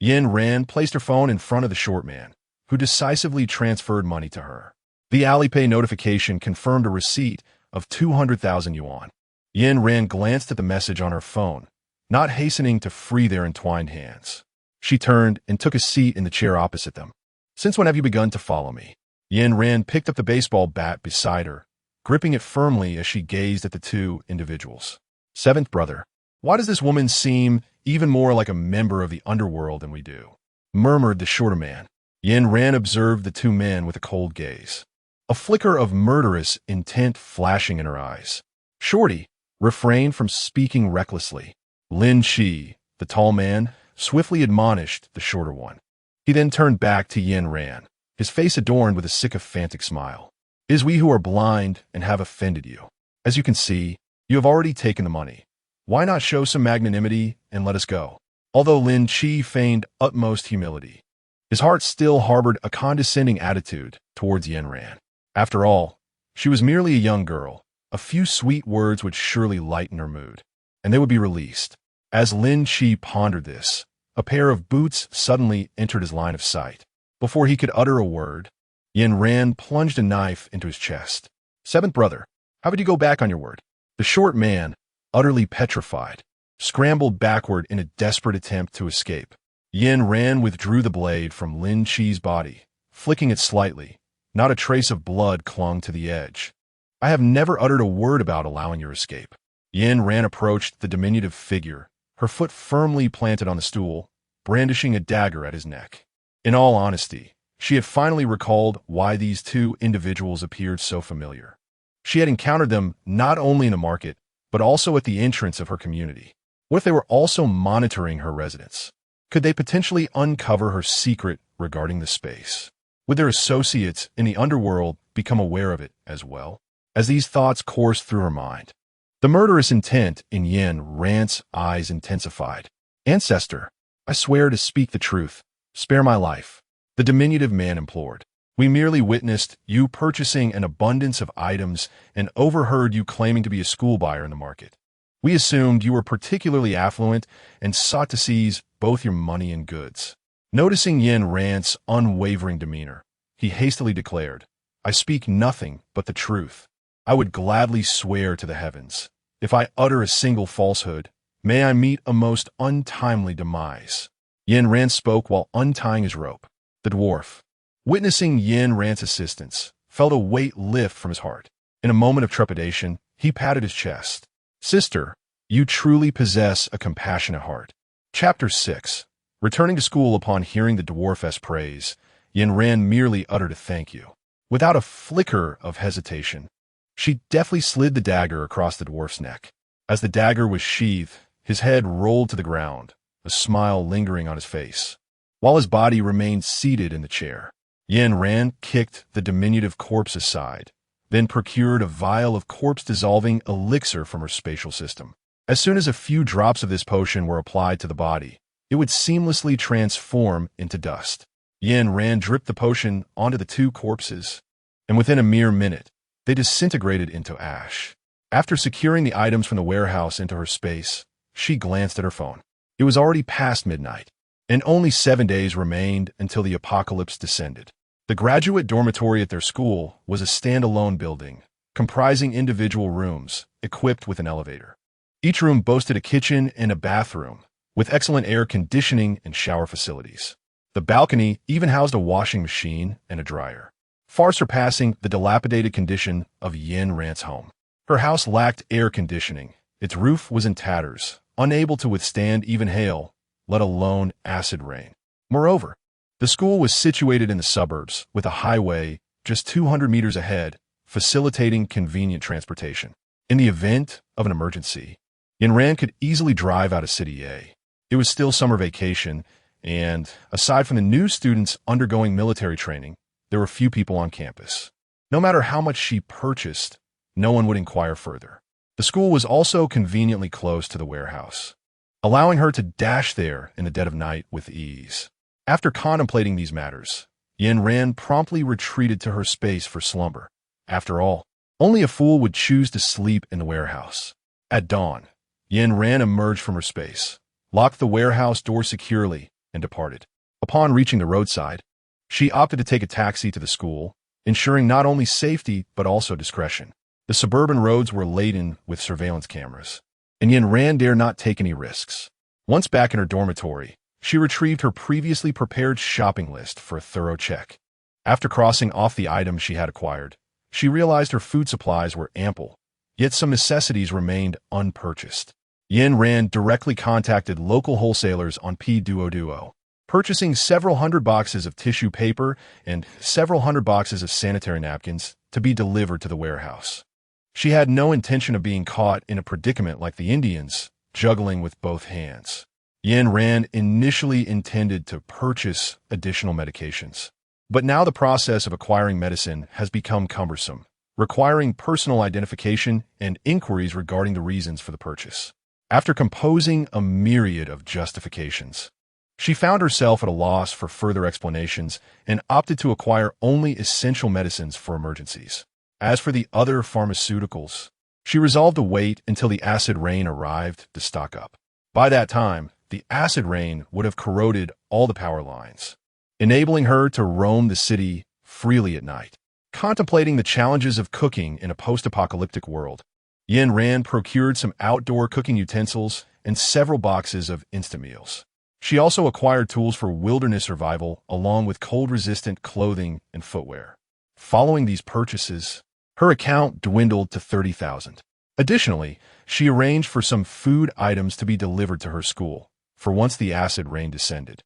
Yin Ran placed her phone in front of the short man, who decisively transferred money to her. The Alipay notification confirmed a receipt of 200,000 yuan. Yin Ran glanced at the message on her phone, not hastening to free their entwined hands. She turned and took a seat in the chair opposite them. "Since when have you begun to follow me?" Yin Ran picked up the baseball bat beside her, gripping it firmly as she gazed at the two individuals. "Seventh brother, why does this woman seem even more like a member of the underworld than we do?" murmured the shorter man. Yin Ran observed the two men with a cold gaze, a flicker of murderous intent flashing in her eyes. "Shorty, refrain from speaking recklessly." Lin Chi, the tall man, swiftly admonished the shorter one. He then turned back to Yin Ran, his face adorned with a sycophantic smile. "It is we who are blind and have offended you. As you can see, you have already taken the money. Why not show some magnanimity and let us go?" Although Lin Chi feigned utmost humility, his heart still harbored a condescending attitude towards Yin Ran. After all, she was merely a young girl. A few sweet words would surely lighten her mood, and they would be released. As Lin Chi pondered this, a pair of boots suddenly entered his line of sight. Before he could utter a word, Yin Ran plunged a knife into his chest. "Seventh brother, how would you go back on your word?" The short man, utterly petrified, scrambled backward in a desperate attempt to escape. Yin Ran withdrew the blade from Lin Chi's body, flicking it slightly. Not a trace of blood clung to the edge. "I have never uttered a word about allowing your escape." Yin Ran approached the diminutive figure, her foot firmly planted on the stool, brandishing a dagger at his neck. In all honesty, She had finally recalled why these two individuals appeared so familiar. She had encountered them not only in the market, but also at the entrance of her community. What if they were also monitoring her residence? Could they potentially uncover her secret regarding the space? Would their associates in the underworld become aware of it as well? As these thoughts coursed through her mind, the murderous intent in Yin Ran's eyes intensified. "Ancestor, I swear to speak the truth. Spare my life," the diminutive man implored. "We merely witnessed you purchasing an abundance of items and overheard you claiming to be a school buyer in the market. We assumed you were particularly affluent and sought to seize both your money and goods." Noticing Yin Ran's unwavering demeanor, he hastily declared, "I speak nothing but the truth. I would gladly swear to the heavens. If I utter a single falsehood, may I meet a most untimely demise." Yin Ran spoke while untying his rope. The dwarf, witnessing Yin Ran's assistance, felt a weight lift from his heart. In a moment of trepidation, he patted his chest. "Sister, you truly possess a compassionate heart." Chapter 6. Returning to school upon hearing the dwarf's praise, Yin Ran merely uttered a thank you. Without a flicker of hesitation, she deftly slid the dagger across the dwarf's neck. As the dagger was sheathed, his head rolled to the ground, a smile lingering on his face. While his body remained seated in the chair, Yin Ran kicked the diminutive corpse aside, then procured a vial of corpse-dissolving elixir from her spatial system. As soon as a few drops of this potion were applied to the body, it would seamlessly transform into dust. Yin Ran dripped the potion onto the two corpses, and within a mere minute, they disintegrated into ash. After securing the items from the warehouse into her space, she glanced at her phone. It was already past midnight, and only 7 days remained until the apocalypse descended. The graduate dormitory at their school was a standalone building, comprising individual rooms, equipped with an elevator. Each room boasted a kitchen and a bathroom, with excellent air conditioning and shower facilities. The balcony even housed a washing machine and a dryer, far surpassing the dilapidated condition of Yin Ran's home. Her house lacked air conditioning. Its roof was in tatters, unable to withstand even hail, let alone acid rain. Moreover, the school was situated in the suburbs, with a highway just 200 meters ahead, facilitating convenient transportation. In the event of an emergency, Yin Ran could easily drive out of City A. It was still summer vacation, and aside from the new students undergoing military training, there were few people on campus. No matter how much she purchased, no one would inquire further. The school was also conveniently close to the warehouse, allowing her to dash there in the dead of night with ease. After contemplating these matters, Yin Ran promptly retreated to her space for slumber. After all, only a fool would choose to sleep in the warehouse. At dawn, Yin Ran emerged from her space, locked the warehouse door securely, and departed. Upon reaching the roadside, she opted to take a taxi to the school, ensuring not only safety but also discretion. The suburban roads were laden with surveillance cameras, and Yin Ran dared not take any risks. Once back in her dormitory, she retrieved her previously prepared shopping list for a thorough check. After crossing off the items she had acquired, she realized her food supplies were ample, yet some necessities remained unpurchased. Yin Ran directly contacted local wholesalers on Pinduoduo, purchasing several hundred boxes of tissue paper and several hundred boxes of sanitary napkins to be delivered to the warehouse. She had no intention of being caught in a predicament like the Indians, juggling with both hands. Yin Ran initially intended to purchase additional medications, but now the process of acquiring medicine has become cumbersome, requiring personal identification and inquiries regarding the reasons for the purchase. After composing a myriad of justifications, she found herself at a loss for further explanations and opted to acquire only essential medicines for emergencies. As for the other pharmaceuticals, she resolved to wait until the acid rain arrived to stock up. By that time, the acid rain would have corroded all the power lines, enabling her to roam the city freely at night. Contemplating the challenges of cooking in a post-apocalyptic world, Yin Ran procured some outdoor cooking utensils and several boxes of instant meals. She also acquired tools for wilderness survival along with cold-resistant clothing and footwear. Following these purchases, her account dwindled to 30,000. Additionally, she arranged for some food items to be delivered to her school, for once the acid rain descended.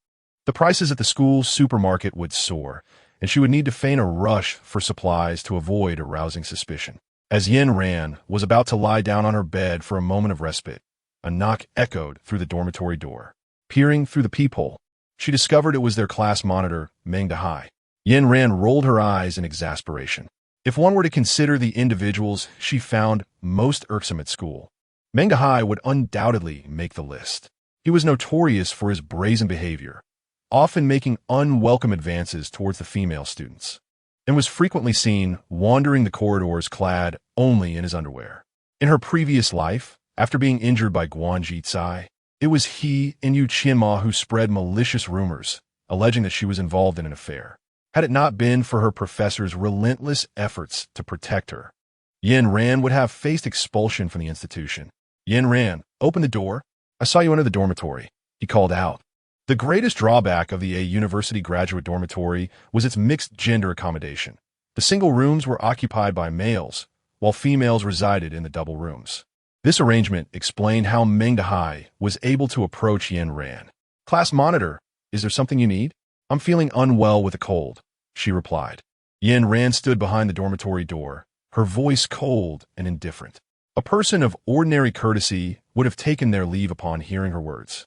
The prices at the school's supermarket would soar, and she would need to feign a rush for supplies to avoid arousing suspicion. As Yin Ran was about to lie down on her bed for a moment of respite, a knock echoed through the dormitory door. Peering through the peephole, she discovered it was their class monitor, Meng Dahai. Yin Ran rolled her eyes in exasperation. If one were to consider the individuals she found most irksome at school, Meng Dahai would undoubtedly make the list. He was notorious for his brazen behavior, often making unwelcome advances towards the female students, and was frequently seen wandering the corridors clad only in his underwear. In her previous life, after being injured by Guanji Tsai, it was he and Gu Qinghong who spread malicious rumors, alleging that she was involved in an affair. Had it not been for her professor's relentless efforts to protect her, Yin Ran would have faced expulsion from the institution. Yin Ran, open the door. I saw you enter the dormitory, he called out. The greatest drawback of the A university graduate dormitory was its mixed gender accommodation. The single rooms were occupied by males, while females resided in the double rooms. This arrangement explained how Meng Dahai was able to approach Yin Ran. Class monitor, is there something you need? I'm feeling unwell with a cold, she replied. Yin Ran stood behind the dormitory door, her voice cold and indifferent. A person of ordinary courtesy would have taken their leave upon hearing her words.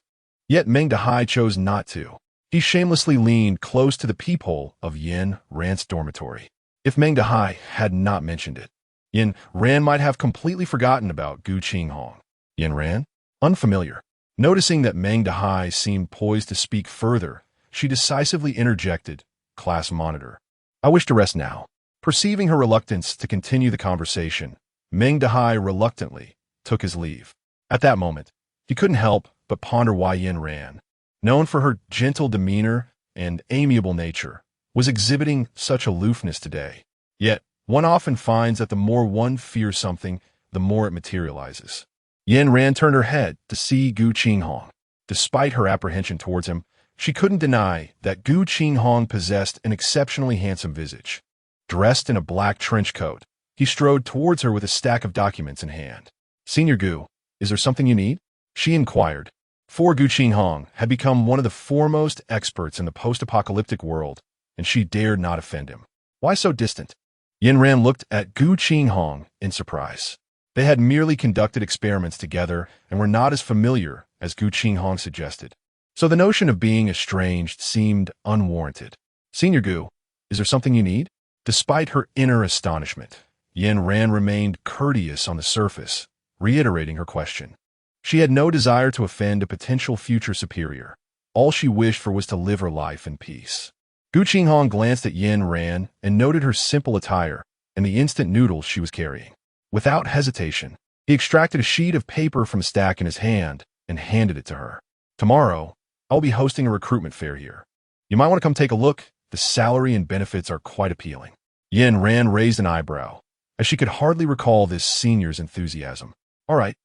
Yet Meng Dahai chose not to. He shamelessly leaned close to the peephole of Yin Ran's dormitory. If Meng Dahai had not mentioned it, Yin Ran might have completely forgotten about Gu Qinghong. Yin Ran? Unfamiliar. Noticing that Meng Dahai seemed poised to speak further, she decisively interjected, Class monitor. I wish to rest now. Perceiving her reluctance to continue the conversation, Meng Dahai reluctantly took his leave. At that moment, he couldn't help but ponder why Yin Ran, known for her gentle demeanor and amiable nature, was exhibiting such aloofness today. Yet, one often finds that the more one fears something, the more it materializes. Yin Ran turned her head to see Gu Qinghong. Despite her apprehension towards him, she couldn't deny that Gu Qinghong possessed an exceptionally handsome visage. Dressed in a black trench coat, he strode towards her with a stack of documents in hand. Senior Gu, is there something you need? She inquired. For Gu Qinghong had become one of the foremost experts in the post-apocalyptic world, and she dared not offend him. Why so distant? Yin Ran looked at Gu Qinghong in surprise. They had merely conducted experiments together and were not as familiar as Gu Qinghong suggested. So the notion of being estranged seemed unwarranted. Senior Gu, is there something you need? Despite her inner astonishment, Yin Ran remained courteous on the surface, reiterating her question. She had no desire to offend a potential future superior. All she wished for was to live her life in peace. Gu Qinghong glanced at Yin Ran and noted her simple attire and the instant noodles she was carrying. Without hesitation, he extracted a sheet of paper from a stack in his hand and handed it to her. Tomorrow, I'll be hosting a recruitment fair here. You might want to come take a look. The salary and benefits are quite appealing. Yin Ran raised an eyebrow, as she could hardly recall this senior's enthusiasm. All right.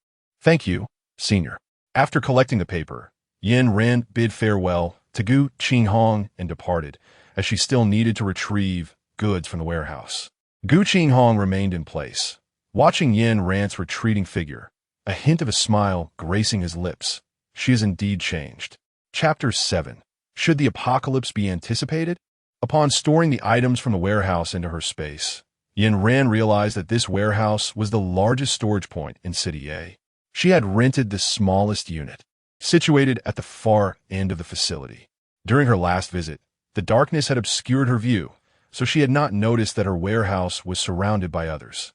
Thank you, senior. After collecting the paper, Yin Ran bid farewell to Gu Qinghong and departed, as she still needed to retrieve goods from the warehouse. Gu Qinghong remained in place, watching Yin Ran's retreating figure, a hint of a smile gracing his lips. She has indeed changed. Chapter 7. Should the apocalypse be anticipated? Upon storing the items from the warehouse into her space, Yin Ran realized that this warehouse was the largest storage point in City A. She had rented the smallest unit, situated at the far end of the facility. During her last visit, the darkness had obscured her view, so she had not noticed that her warehouse was surrounded by others.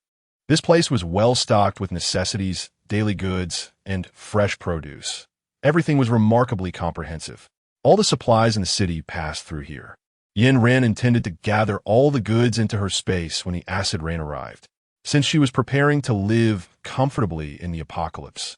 This place was well stocked with necessities, daily goods, and fresh produce. Everything was remarkably comprehensive. All the supplies in the city passed through here. Yin Ran intended to gather all the goods into her space when the acid rain arrived, since she was preparing to live comfortably in the apocalypse.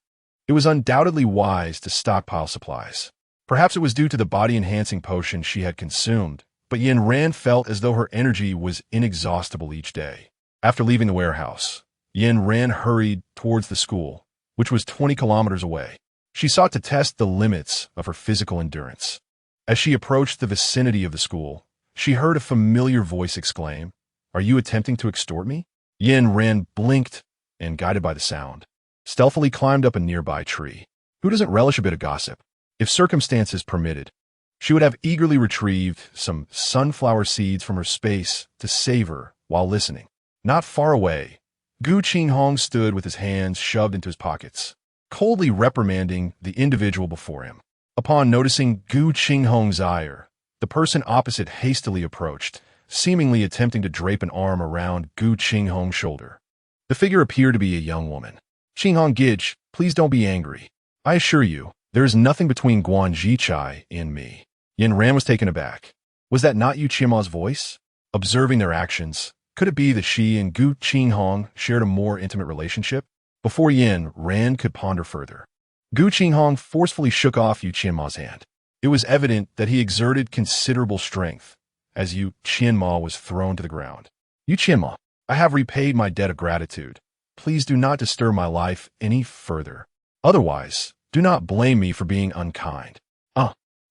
It was undoubtedly wise to stockpile supplies. Perhaps it was due to the body-enhancing potion she had consumed, but Yin Ran felt as though her energy was inexhaustible each day. After leaving the warehouse, Yin Ran hurried towards the school, which was 20 kilometers away. She sought to test the limits of her physical endurance. As she approached the vicinity of the school, she heard a familiar voice exclaim, "Are you attempting to extort me?" Yin Ran blinked and, guided by the sound, stealthily climbed up a nearby tree. Who doesn't relish a bit of gossip? If circumstances permitted, She would have eagerly retrieved some sunflower seeds from her space to savor while listening. Not far away, Gu Qinghong stood with his hands shoved into his pockets, coldly reprimanding the individual before him. Upon noticing Gu Qinghong's ire, the person opposite hastily approached, seemingly attempting to drape an arm around Gu Qinghong's shoulder. The figure appeared to be a young woman. "Qinghong Gij, please don't be angry. I assure you, there is nothing between Guan Jichai and me." Yin Ran was taken aback. Was that not Yu Qianma's voice? Observing their actions, could it be that she and Gu Qinghong shared a more intimate relationship? Before Yin Ran could ponder further, Gu Qinghong forcefully shook off Yu Qianma's hand. It was evident that he exerted considerable strength as Yu Qianma was thrown to the ground. "Yu Qianma, I have repaid my debt of gratitude. Please do not disturb my life any further. Otherwise, do not blame me for being unkind."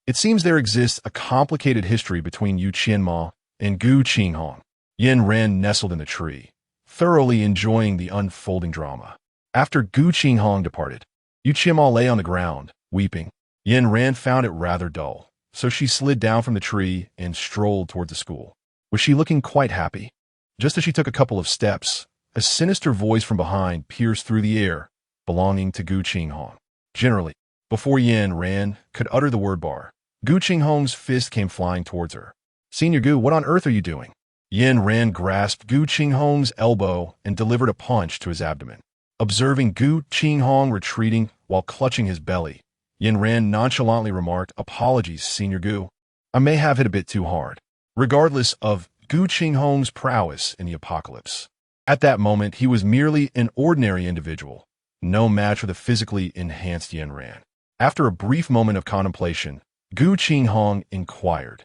It seems there exists a complicated history between Yu Qianma and Gu Qinghong. Yin Ran nestled in the tree, thoroughly enjoying the unfolding drama. After Gu Qinghong departed, Yu Qianma lay on the ground, weeping. Yin Ran found it rather dull, so she slid down from the tree and strolled toward the school. Was she looking quite happy? Just as she took a couple of steps, a sinister voice from behind pierced through the air, belonging to Gu Qinghong. Generally, before Yin Ran could utter the word bar, Gu Qinghong's fist came flying towards her. "Senior Gu, what on earth are you doing?" Yin Ran grasped Gu Qinghong's elbow and delivered a punch to his abdomen. Observing Gu Qinghong retreating while clutching his belly, Yin Ran nonchalantly remarked, "Apologies, Senior Gu. I may have hit a bit too hard." Regardless of Gu Qinghong's prowess in the apocalypse, at that moment he was merely an ordinary individual, no match for the physically enhanced Yin Ran. After a brief moment of contemplation, Gu Qinghong inquired,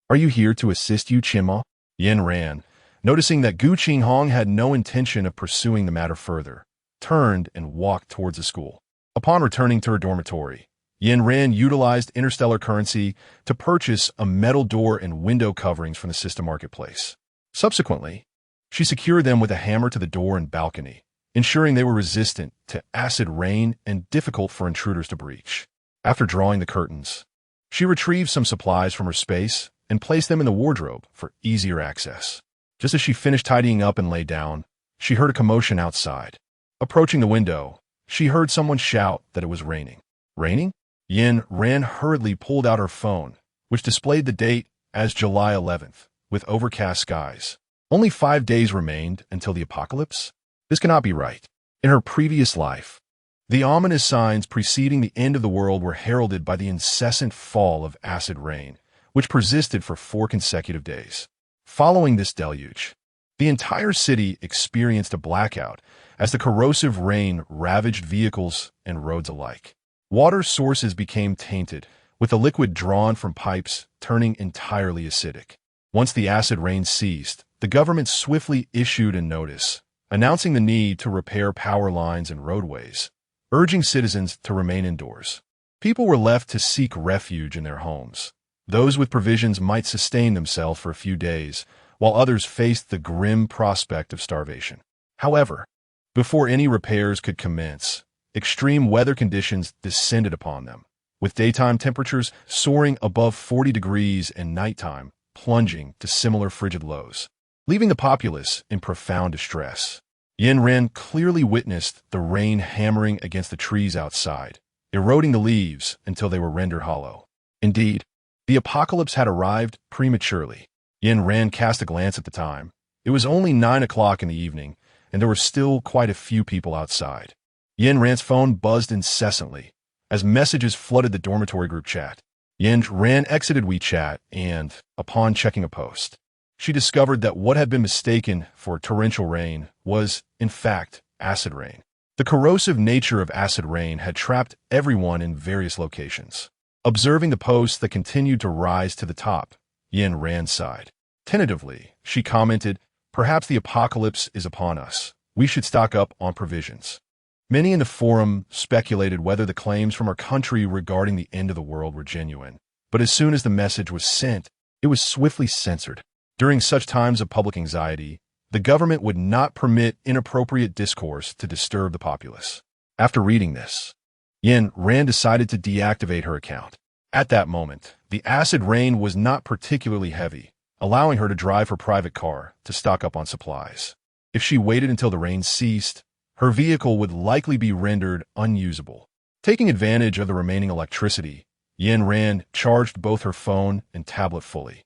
"Are you here to assist Yu Qianma?" Yin Ran, noticing that Gu Qinghong had no intention of pursuing the matter further, turned and walked towards the school. Upon returning to her dormitory, Yin Ran utilized Interstellar currency to purchase a metal door and window coverings from the system marketplace. Subsequently, she secured them with a hammer to the door and balcony, ensuring they were resistant to acid rain and difficult for intruders to breach. After drawing the curtains, she retrieved some supplies from her space and placed them in the wardrobe for easier access. Just as she finished tidying up and lay down, she heard a commotion outside. Approaching the window, she heard someone shout that it was raining. Raining? Yin Ran hurriedly pulled out her phone, which displayed the date as July 11th, with overcast skies. Only 5 days remained until the apocalypse? This cannot be right. In her previous life, the ominous signs preceding the end of the world were heralded by the incessant fall of acid rain, which persisted for 4 consecutive days. Following this deluge, the entire city experienced a blackout as the corrosive rain ravaged vehicles and roads alike. Water sources became tainted, with the liquid drawn from pipes turning entirely acidic. Once the acid rain ceased, the government swiftly issued a notice, announcing the need to repair power lines and roadways, urging citizens to remain indoors. People were left to seek refuge in their homes. Those with provisions might sustain themselves for a few days, while others faced the grim prospect of starvation. However, before any repairs could commence, extreme weather conditions descended upon them, with daytime temperatures soaring above 40 degrees and nighttime plunging to similar frigid lows, leaving the populace in profound distress. Yin Ran clearly witnessed the rain hammering against the trees outside, eroding the leaves until they were rendered hollow. Indeed, the apocalypse had arrived prematurely. Yin Ran cast a glance at the time. It was only 9 o'clock in the evening, and there were still quite a few people outside. Yin Ran's phone buzzed incessantly as messages flooded the dormitory group chat. Yin Ran exited WeChat and, upon checking a post, she discovered that what had been mistaken for torrential rain was, in fact, acid rain. The corrosive nature of acid rain had trapped everyone in various locations. Observing the posts that continued to rise to the top, Yin Ran sighed. Tentatively, she commented, "Perhaps the apocalypse is upon us. We should stock up on provisions." Many in the forum speculated whether the claims from our country regarding the end of the world were genuine, but as soon as the message was sent, it was swiftly censored. During such times of public anxiety, the government would not permit inappropriate discourse to disturb the populace. After reading this, Yin Ran decided to deactivate her account. At that moment, the acid rain was not particularly heavy, allowing her to drive her private car to stock up on supplies. If she waited until the rain ceased, her vehicle would likely be rendered unusable. Taking advantage of the remaining electricity, Yin Ran charged both her phone and tablet fully,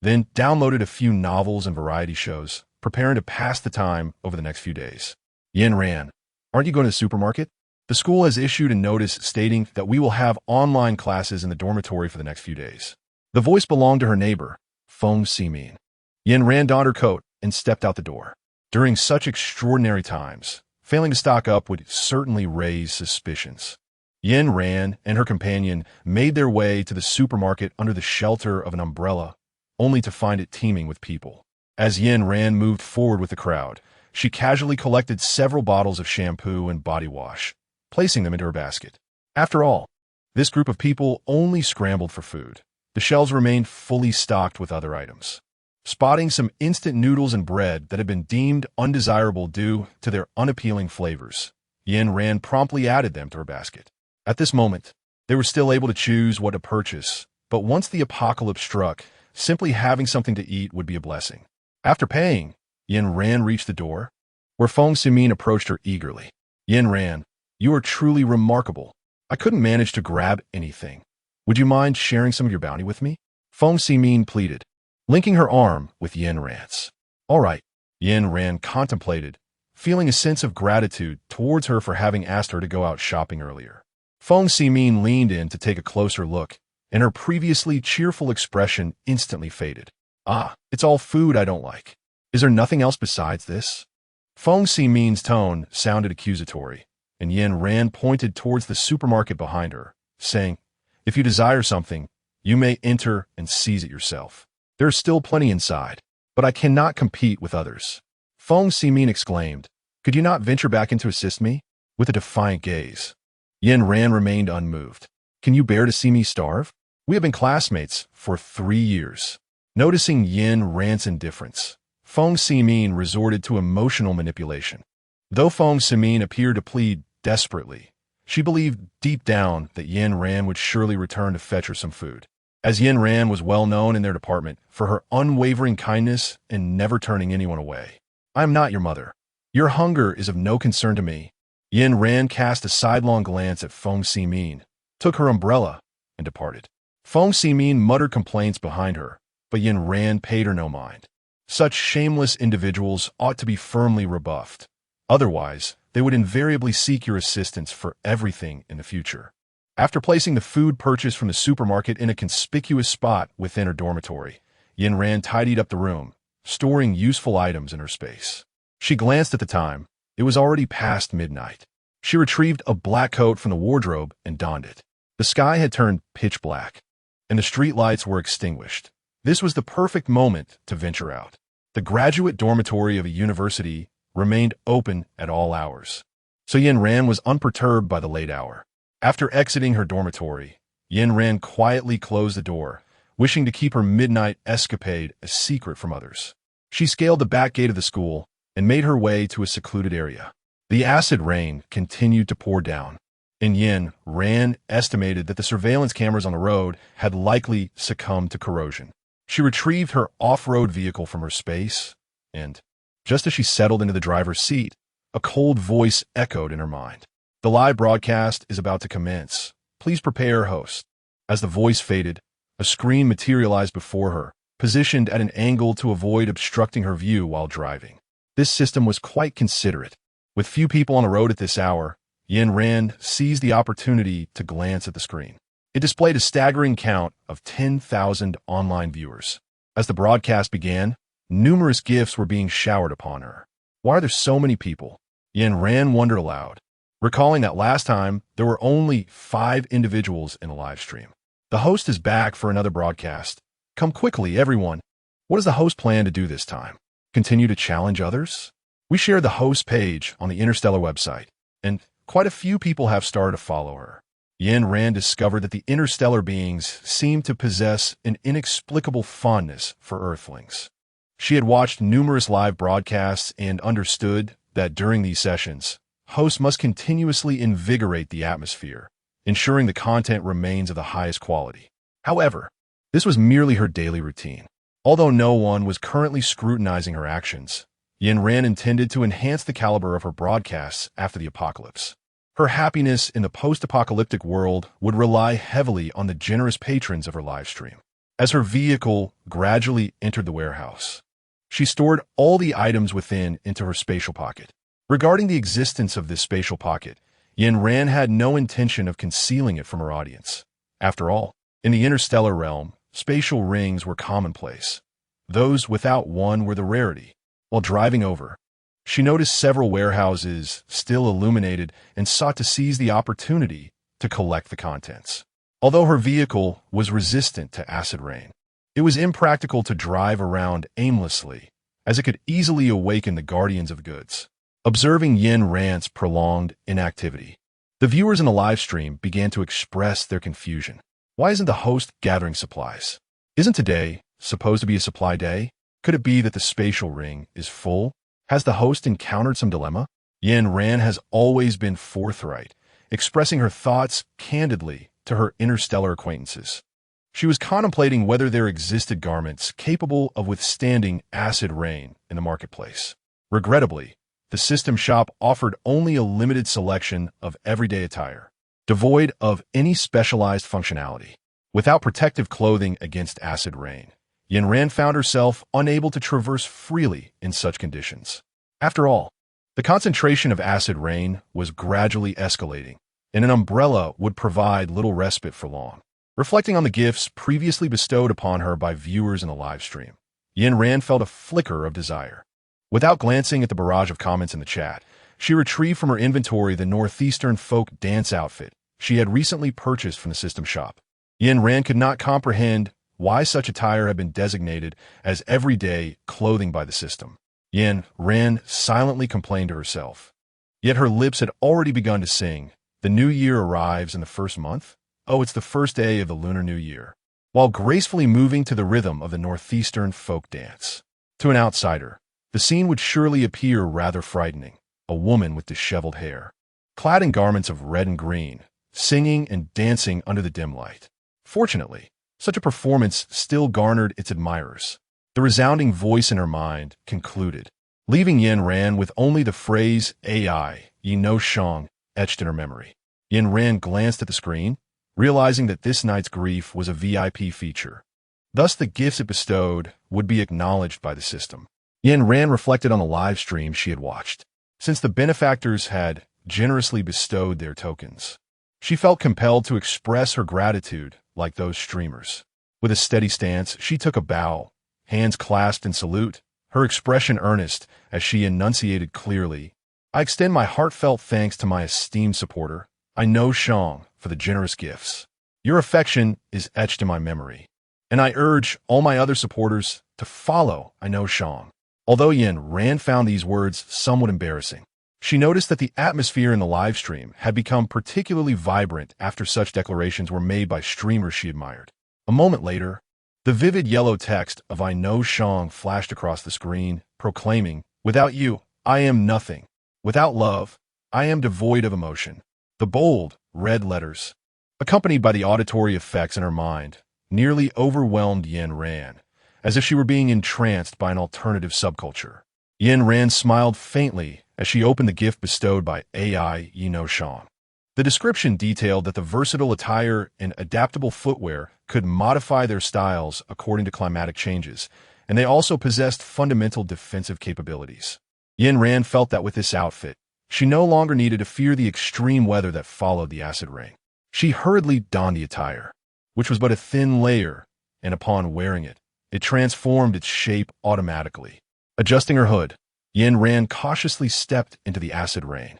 then downloaded a few novels and variety shows, preparing to pass the time over the next few days. Yin Ran, aren't you going to the supermarket? The school has issued a notice stating that we will have online classes in the dormitory for the next few days. The voice belonged to her neighbor, Feng Ximin. Yin Ran donned her coat and stepped out the door. During such extraordinary times, failing to stock up would certainly raise suspicions. Yin Ran and her companion made their way to the supermarket under the shelter of an umbrella, only to find it teeming with people. As Yin Ran moved forward with the crowd, she casually collected several bottles of shampoo and body wash, placing them into her basket. After all, this group of people only scrambled for food. The shelves remained fully stocked with other items. Spotting some instant noodles and bread that had been deemed undesirable due to their unappealing flavors, Yin Ran promptly added them to her basket. At this moment, they were still able to choose what to purchase, but once the apocalypse struck, simply having something to eat would be a blessing. After paying, Yin Ran reached the door, where Feng Ximin approached her eagerly. Yin Ran, you are truly remarkable. I couldn't manage to grab anything. Would you mind sharing some of your bounty with me? Feng Ximin pleaded, linking her arm with Yin Ran's. All right, Yin Ran contemplated, feeling a sense of gratitude towards her for having asked her to go out shopping earlier. Feng Ximin leaned in to take a closer look, and her previously cheerful expression instantly faded. Ah, it's all food I don't like. Is there nothing else besides this? Feng Ximin's tone sounded accusatory, and Yin Ran pointed towards the supermarket behind her, saying, if you desire something, you may enter and seize it yourself. There is still plenty inside, but I cannot compete with others. Feng Ximin exclaimed, could you not venture back in to assist me? With a defiant gaze, Yin Ran remained unmoved. Can you bear to see me starve? We have been classmates for 3 years. Noticing Yin Ran's indifference, Feng Ximin resorted to emotional manipulation. Though Feng Ximin appeared to plead desperately, she believed deep down that Yin Ran would surely return to fetch her some food, as Yin Ran was well known in their department for her unwavering kindness and never turning anyone away. I am not your mother. Your hunger is of no concern to me. Yin Ran cast a sidelong glance at Feng Ximin, took her umbrella, and departed. Feng Ximin muttered complaints behind her, but Yin Ran paid her no mind. Such shameless individuals ought to be firmly rebuffed. Otherwise, they would invariably seek your assistance for everything in the future. After placing the food purchased from the supermarket in a conspicuous spot within her dormitory, Yin Ran tidied up the room, storing useful items in her space. She glanced at the time. It was already past midnight. She retrieved a black coat from the wardrobe and donned it. The sky had turned pitch black, and the street lights were extinguished. This was the perfect moment to venture out. The graduate dormitory of a university remained open at all hours, so Yin Ran was unperturbed by the late hour. After exiting her dormitory, Yin Ran quietly closed the door, wishing to keep her midnight escapade a secret from others. She scaled the back gate of the school and made her way to a secluded area. The acid rain continued to pour down, and Yin Ran estimated that the surveillance cameras on the road had likely succumbed to corrosion. She retrieved her off-road vehicle from her space, and, just as she settled into the driver's seat, a cold voice echoed in her mind. The live broadcast is about to commence. Please prepare, host. As the voice faded, a screen materialized before her, positioned at an angle to avoid obstructing her view while driving. This system was quite considerate. With few people on the road at this hour, Yin Ran seized the opportunity to glance at the screen. It displayed a staggering count of 10,000 online viewers. As the broadcast began, numerous gifts were being showered upon her. Why are there so many people? Yin Ran wondered aloud, recalling that last time there were only 5 individuals in the live stream. The host is back for another broadcast. Come quickly, everyone. What does the host plan to do this time? Continue to challenge others? We share the host page on the Interstellar website, and quite a few people have started to follow her. Yin Ran discovered that the interstellar beings seemed to possess an inexplicable fondness for Earthlings. She had watched numerous live broadcasts and understood that during these sessions, hosts must continuously invigorate the atmosphere, ensuring the content remains of the highest quality. However, this was merely her daily routine. Although no one was currently scrutinizing her actions, Yin Ran intended to enhance the caliber of her broadcasts after the apocalypse. Her happiness in the post-apocalyptic world would rely heavily on the generous patrons of her livestream. As her vehicle gradually entered the warehouse, she stored all the items within into her spatial pocket. Regarding the existence of this spatial pocket, Yin Ran had no intention of concealing it from her audience. After all, in the interstellar realm, spatial rings were commonplace. Those without one were the rarity. While driving over, she noticed several warehouses still illuminated and sought to seize the opportunity to collect the contents. Although her vehicle was resistant to acid rain, it was impractical to drive around aimlessly, as it could easily awaken the guardians of goods. Observing Yin Ran's prolonged inactivity, the viewers in the live stream began to express their confusion. Why isn't the host gathering supplies? Isn't today supposed to be a supply day? Could it be that the spatial ring is full? Has the host encountered some dilemma? Yin Ran has always been forthright, expressing her thoughts candidly to her interstellar acquaintances. She was contemplating whether there existed garments capable of withstanding acid rain in the marketplace. Regrettably, the system shop offered only a limited selection of everyday attire, devoid of any specialized functionality. Without protective clothing against acid rain, Yin Ran found herself unable to traverse freely in such conditions. After all, the concentration of acid rain was gradually escalating, and an umbrella would provide little respite for long. Reflecting on the gifts previously bestowed upon her by viewers in the live stream, Yin Ran felt a flicker of desire. Without glancing at the barrage of comments in the chat, she retrieved from her inventory the northeastern folk dance outfit she had recently purchased from the system shop. Yin Ran could not comprehend why such attire had been designated as everyday clothing by the system. Yin Ran silently complained to herself. Yet her lips had already begun to sing. The new year arrives in the first month? Oh, it's the first day of the Lunar New Year. While gracefully moving to the rhythm of the northeastern folk dance. To an outsider, the scene would surely appear rather frightening. A woman with disheveled hair, clad in garments of red and green, singing and dancing under the dim light. Fortunately, such a performance still garnered its admirers. The resounding voice in her mind concluded, leaving Yin Ran with only the phrase AI, Yi no Shang, etched in her memory. Yin Ran glanced at the screen, realizing that this night's grief was a VIP feature. Thus, the gifts it bestowed would be acknowledged by the system. Yin Ran reflected on the live stream she had watched. Since the benefactors had generously bestowed their tokens, she felt compelled to express her gratitude like those streamers. With a steady stance, she took a bow, hands clasped in salute, her expression earnest as she enunciated clearly, I extend my heartfelt thanks to my esteemed supporter, I know Shang, for the generous gifts. Your affection is etched in my memory, and I urge all my other supporters to follow I know Shang. Although Yin Ran found these words somewhat embarrassing, she noticed that the atmosphere in the live stream had become particularly vibrant after such declarations were made by streamers she admired. A moment later, the vivid yellow text of I know Shang flashed across the screen, proclaiming, without you, I am nothing. Without love, I am devoid of emotion. The bold, red letters, accompanied by the auditory effects in her mind, nearly overwhelmed Yin Ran, as if she were being entranced by an alternative subculture. Yin Ran smiled faintly as she opened the gift bestowed by AI Yi no Shang. The description detailed that the versatile attire and adaptable footwear could modify their styles according to climatic changes, and they also possessed fundamental defensive capabilities. Yin Ran felt that with this outfit, she no longer needed to fear the extreme weather that followed the acid rain. She hurriedly donned the attire, which was but a thin layer, and upon wearing it, it transformed its shape automatically. Adjusting her hood, Yin Ran cautiously stepped into the acid rain.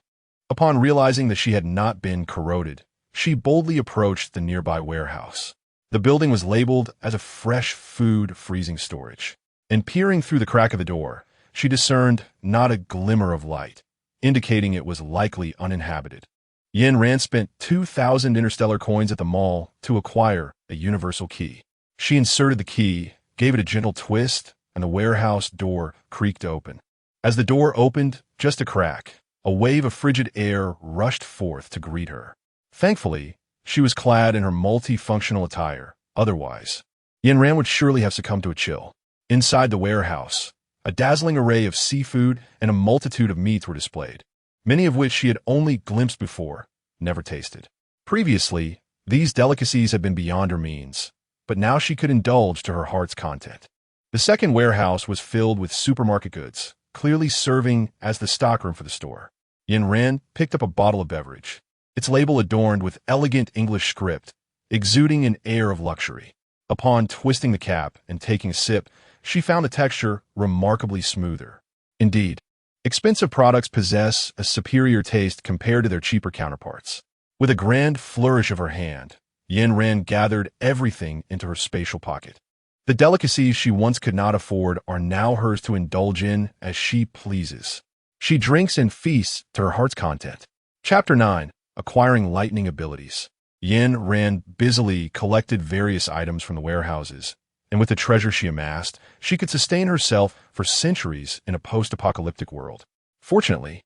Upon realizing that she had not been corroded, she boldly approached the nearby warehouse. The building was labeled as a fresh food freezing storage, and peering through the crack of the door, she discerned not a glimmer of light, indicating it was likely uninhabited. Yin Ran spent 2,000 interstellar coins at the mall to acquire a universal key. She inserted the key, gave it a gentle twist, and the warehouse door creaked open. As the door opened, just a crack, a wave of frigid air rushed forth to greet her. Thankfully, She was clad in her multifunctional attire. Otherwise, Yin Ran would surely have succumbed to a chill. Inside the warehouse, a dazzling array of seafood and a multitude of meats were displayed, many of which she had only glimpsed before, never tasted. Previously, these delicacies had been beyond her means, but now she could indulge to her heart's content. The second warehouse was filled with supermarket goods, clearly serving as the stockroom for the store. Yin Ran picked up a bottle of beverage, its label adorned with elegant English script, exuding an air of luxury. Upon twisting the cap and taking a sip, she found the texture remarkably smoother. Indeed, expensive products possess a superior taste compared to their cheaper counterparts. With a grand flourish of her hand, Yin Ran gathered everything into her spatial pocket. The delicacies she once could not afford are now hers to indulge in as she pleases. She drinks and feasts to her heart's content. Chapter 9. Acquiring Lightning Abilities. Yin Ran busily collected various items from the warehouses, and with the treasure she amassed, she could sustain herself for centuries in a post-apocalyptic world. Fortunately,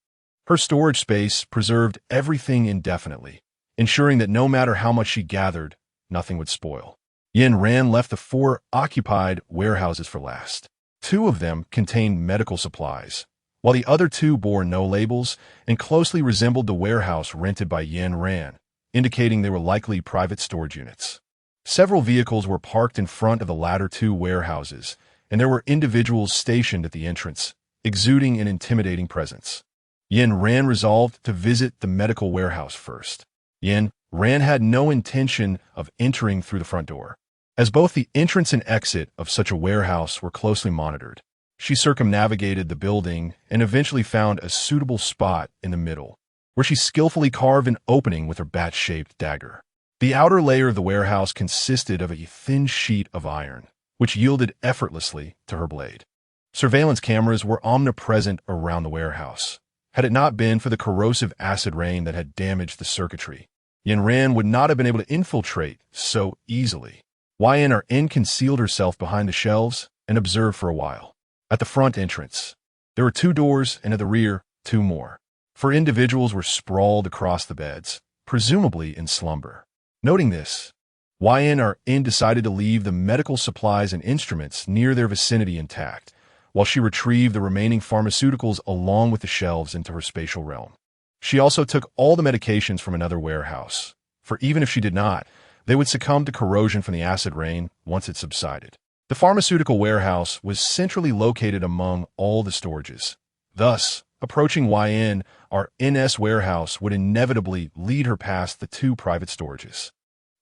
her storage space preserved everything indefinitely, ensuring that no matter how much she gathered, nothing would spoil. Yin Ran left the 4 occupied warehouses for last. 2 of them contained medical supplies, while the other 2 bore no labels and closely resembled the warehouse rented by Yin Ran, indicating they were likely private storage units. Several vehicles were parked in front of the latter 2 warehouses, and there were individuals stationed at the entrance, exuding an intimidating presence. Yin Ran resolved to visit the medical warehouse first. Yin Ran had no intention of entering through the front door, as both the entrance and exit of such a warehouse were closely monitored. She circumnavigated the building and eventually found a suitable spot in the middle, where she skillfully carved an opening with her bat-shaped dagger. The outer layer of the warehouse consisted of a thin sheet of iron, which yielded effortlessly to her blade. Surveillance cameras were omnipresent around the warehouse. Had it not been for the corrosive acid rain that had damaged the circuitry, Yin Ran would not have been able to infiltrate so easily. Yin concealed herself behind the shelves and observed for a while. At the front entrance, there were 2 doors, and at the rear, 2 more. 4 individuals were sprawled across the beds, presumably in slumber. Noting this, Yin decided to leave the medical supplies and instruments near their vicinity intact, while she retrieved the remaining pharmaceuticals along with the shelves into her spatial realm. She also took all the medications from another warehouse, for even if she did not, they would succumb to corrosion from the acid rain once it subsided. The pharmaceutical warehouse was centrally located among all the storages. Thus, approaching Yn's warehouse would inevitably lead her past the 2 private storages.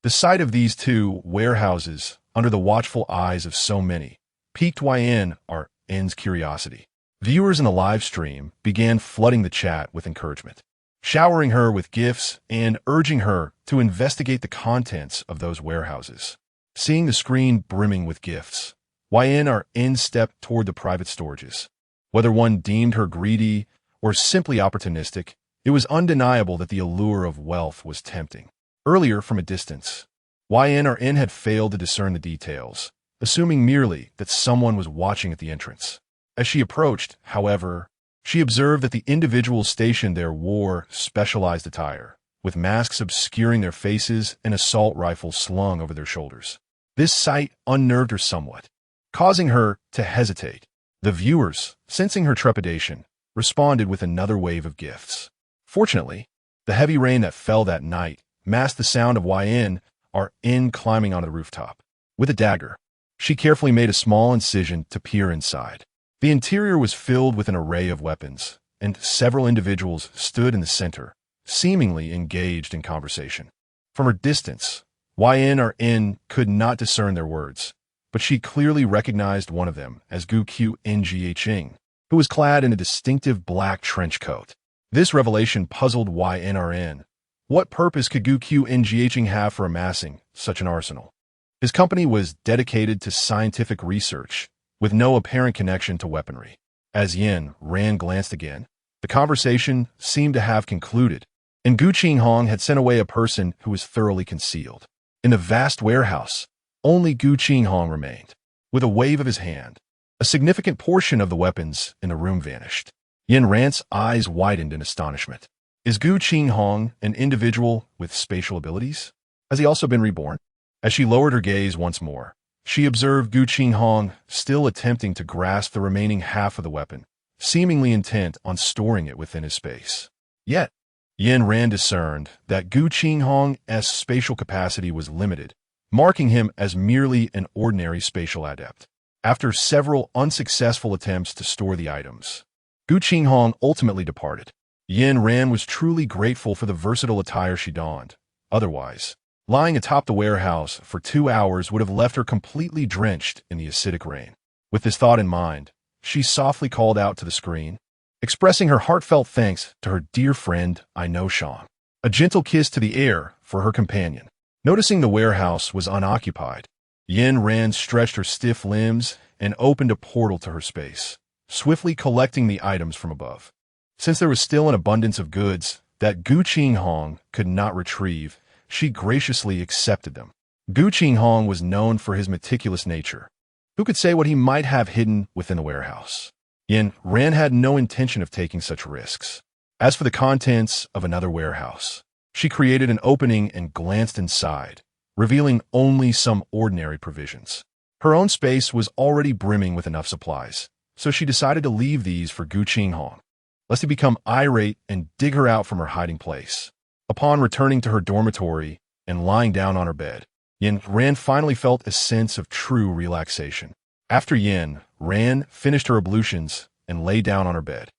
The sight of these 2 warehouses, under the watchful eyes of so many, piqued Yn's curiosity. Viewers in the live stream began flooding the chat with encouragement, showering her with gifts and urging her to investigate the contents of those warehouses. Seeing the screen brimming with gifts, Yn stepped toward the private storages. Whether one deemed her greedy or simply opportunistic, it was undeniable that the allure of wealth was tempting. Earlier, from a distance, Yn had failed to discern the details, assuming merely that someone was watching at the entrance. As she approached, however, she observed that the individuals stationed there wore specialized attire, with masks obscuring their faces and assault rifles slung over their shoulders. This sight unnerved her somewhat, causing her to hesitate. The viewers, sensing her trepidation, responded with another wave of gifts. Fortunately, the heavy rain that fell that night masked the sound of Yn climbing onto the rooftop. With a dagger, she carefully made a small incision to peer inside. The interior was filled with an array of weapons, and several individuals stood in the center, seemingly engaged in conversation. From her distance, Yn could not discern their words, but she clearly recognized one of them as Gu Qinghong, who was clad in a distinctive black trench coat. This revelation puzzled Yn. What purpose could Gu Qinghong have for amassing such an arsenal? His company was dedicated to scientific research, with no apparent connection to weaponry. As Yin Ran glanced again, the conversation seemed to have concluded, and Gu Qinghong had sent away a person who was thoroughly concealed. In the vast warehouse, only Gu Qinghong remained. With a wave of his hand, a significant portion of the weapons in the room vanished. Yin Ran's eyes widened in astonishment. Is Gu Qinghong an individual with spatial abilities? Has he also been reborn? As she lowered her gaze once more, she observed Gu Qinghong still attempting to grasp the remaining half of the weapon, seemingly intent on storing it within his space. Yet, Yin Ran discerned that Gu Qinghong's spatial capacity was limited, marking him as merely an ordinary spatial adept. After several unsuccessful attempts to store the items, Gu Qinghong ultimately departed. Yin Ran was truly grateful for the versatile attire she donned. Otherwise, lying atop the warehouse for 2 hours would have left her completely drenched in the acidic rain. With this thought in mind, she softly called out to the screen, expressing her heartfelt thanks to her dear friend, I know Shang. A gentle kiss to the air for her companion. Noticing the warehouse was unoccupied, Yin Ran stretched her stiff limbs and opened a portal to her space, swiftly collecting the items from above. Since there was still an abundance of goods that Gu Qinghong could not retrieve, she graciously accepted them. Gu Qinghong was known for his meticulous nature. Who could say what he might have hidden within the warehouse? Yin Ran had no intention of taking such risks. As for the contents of another warehouse, she created an opening and glanced inside, revealing only some ordinary provisions. Her own space was already brimming with enough supplies, so she decided to leave these for Gu Qinghong, lest he become irate and dig her out from her hiding place. Upon returning to her dormitory and lying down on her bed, Yin Ran finally felt a sense of true relaxation. After Yin Ran finished her ablutions and lay down on her bed,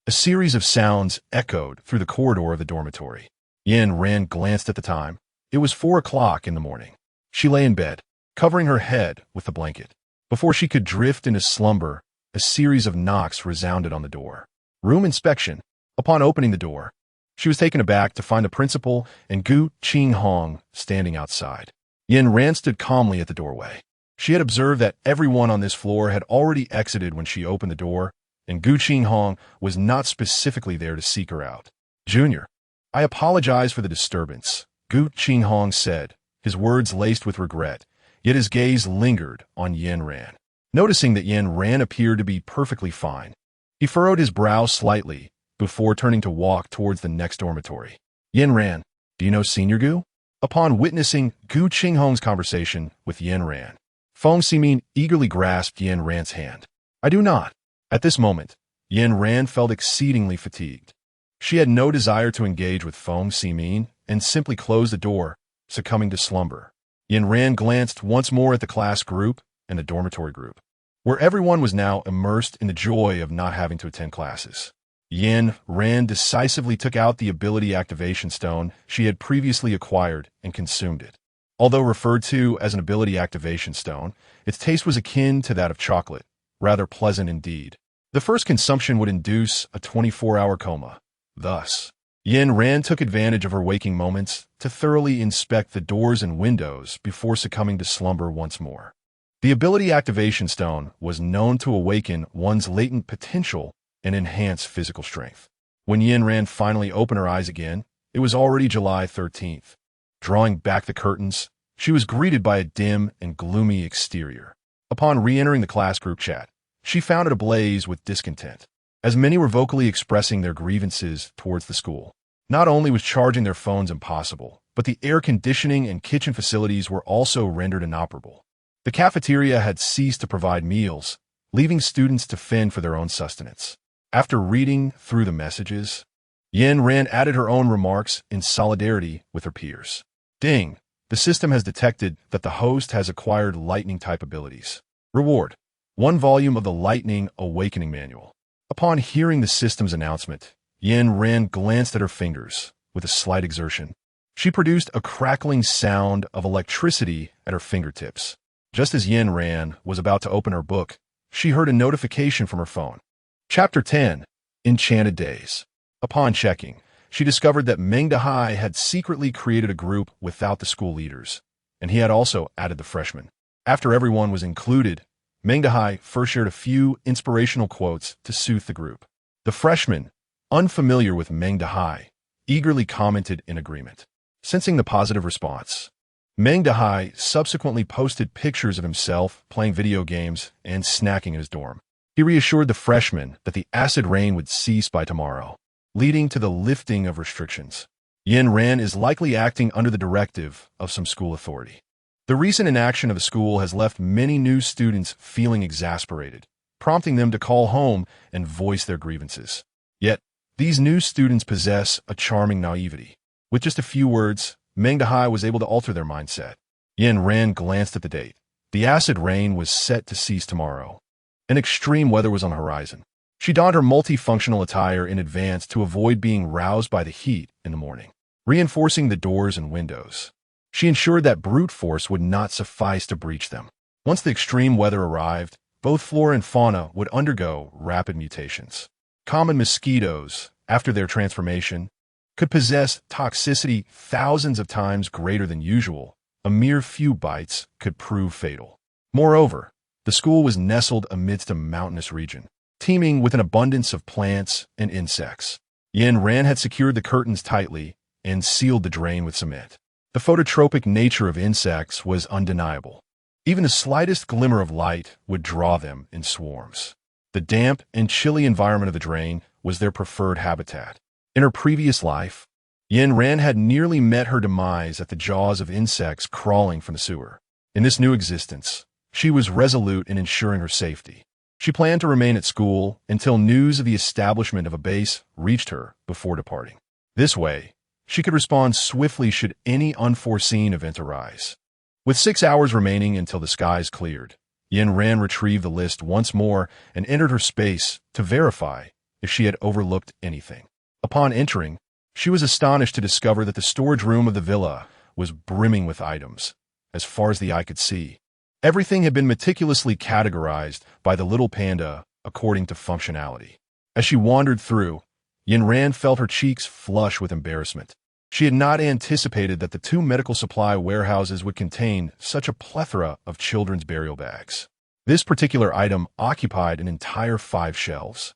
a series of sounds echoed through the corridor of the dormitory. Yin Ran glanced at the time. It was 4 o'clock in the morning. She lay in bed, covering her head with the blanket. Before she could drift into slumber, a series of knocks resounded on the door. Room inspection. Upon opening the door, she was taken aback to find the principal and Gu Qinghong standing outside. Yin Ran stood calmly at the doorway. She had observed that everyone on this floor had already exited when she opened the door, and Gu Qinghong was not specifically there to seek her out. Junior, I apologize for the disturbance, Gu Qinghong said, his words laced with regret, yet his gaze lingered on Yin Ran. Noticing that Yin Ran appeared to be perfectly fine, he furrowed his brow slightly before turning to walk towards the next dormitory. Yin Ran, do you know Senior Gu? Upon witnessing Gu Qinghong's conversation with Yin Ran, Feng Ximin eagerly grasped Yin Ran's hand. I do not. At this moment, Yin Ran felt exceedingly fatigued. She had no desire to engage with Feng Ximin and simply closed the door, succumbing to slumber. Yin Ran glanced once more at the class group and the dormitory group, where everyone was now immersed in the joy of not having to attend classes. Yin Ran decisively took out the ability activation stone she had previously acquired and consumed it. Although referred to as an ability activation stone, its taste was akin to that of chocolate, rather pleasant indeed. The first consumption would induce a 24-hour coma. Thus, Yin Ran took advantage of her waking moments to thoroughly inspect the doors and windows before succumbing to slumber once more. The ability activation stone was known to awaken one's latent potential and enhance physical strength. When Yin Ran finally opened her eyes again, it was already July 13th. Drawing back the curtains, she was greeted by a dim and gloomy exterior. Upon re-entering the class group chat, she found it ablaze with discontent, as many were vocally expressing their grievances towards the school. Not only was charging their phones impossible, but the air conditioning and kitchen facilities were also rendered inoperable. The cafeteria had ceased to provide meals, leaving students to fend for their own sustenance. After reading through the messages, Yin Ran added her own remarks in solidarity with her peers. Ding! The system has detected that the host has acquired lightning-type abilities. Reward: 1 volume of the Lightning Awakening Manual. Upon hearing the system's announcement, Yin Ran glanced at her fingers with a slight exertion. She produced a crackling sound of electricity at her fingertips. Just as Yin Ran was about to open her book, she heard a notification from her phone. Chapter 10, Enchanted Days. Upon checking, she discovered that Meng Dehai had secretly created a group without the school leaders, and he had also added the freshmen. After everyone was included, Meng Dehai first shared a few inspirational quotes to soothe the group. The freshmen, unfamiliar with Meng Dehai, eagerly commented in agreement. Sensing the positive response, Meng Dehai subsequently posted pictures of himself playing video games and snacking in his dorm. He reassured the freshmen that the acid rain would cease by tomorrow, leading to the lifting of restrictions. Yin Ran is likely acting under the directive of some school authority. The recent inaction of the school has left many new students feeling exasperated, prompting them to call home and voice their grievances. Yet, these new students possess a charming naivety. With just a few words, Meng Dehai was able to alter their mindset. Yin Ran glanced at the date. The acid rain was set to cease tomorrow, and extreme weather was on the horizon. She donned her multifunctional attire in advance to avoid being roused by the heat in the morning, reinforcing the doors and windows. She ensured that brute force would not suffice to breach them. Once the extreme weather arrived, both flora and fauna would undergo rapid mutations. Common mosquitoes, after their transformation, could possess toxicity thousands of times greater than usual. A mere few bites could prove fatal. Moreover, the school was nestled amidst a mountainous region, teeming with an abundance of plants and insects. Yin Ran had secured the curtains tightly and sealed the drain with cement. The phototropic nature of insects was undeniable. Even the slightest glimmer of light would draw them in swarms. The damp and chilly environment of the drain was their preferred habitat. In her previous life, Yin Ran had nearly met her demise at the jaws of insects crawling from the sewer. In this new existence, she was resolute in ensuring her safety. She planned to remain at school until news of the establishment of a base reached her before departing. This way, she could respond swiftly should any unforeseen event arise. With 6 hours remaining until the skies cleared, Yin Ran retrieved the list once more and entered her space to verify if she had overlooked anything. Upon entering, she was astonished to discover that the storage room of the villa was brimming with items, as far as the eye could see. Everything had been meticulously categorized by the little panda according to functionality. As she wandered through, Yin Ran felt her cheeks flush with embarrassment. She had not anticipated that the 2 medical supply warehouses would contain such a plethora of children's burial bags. This particular item occupied an entire 5 shelves,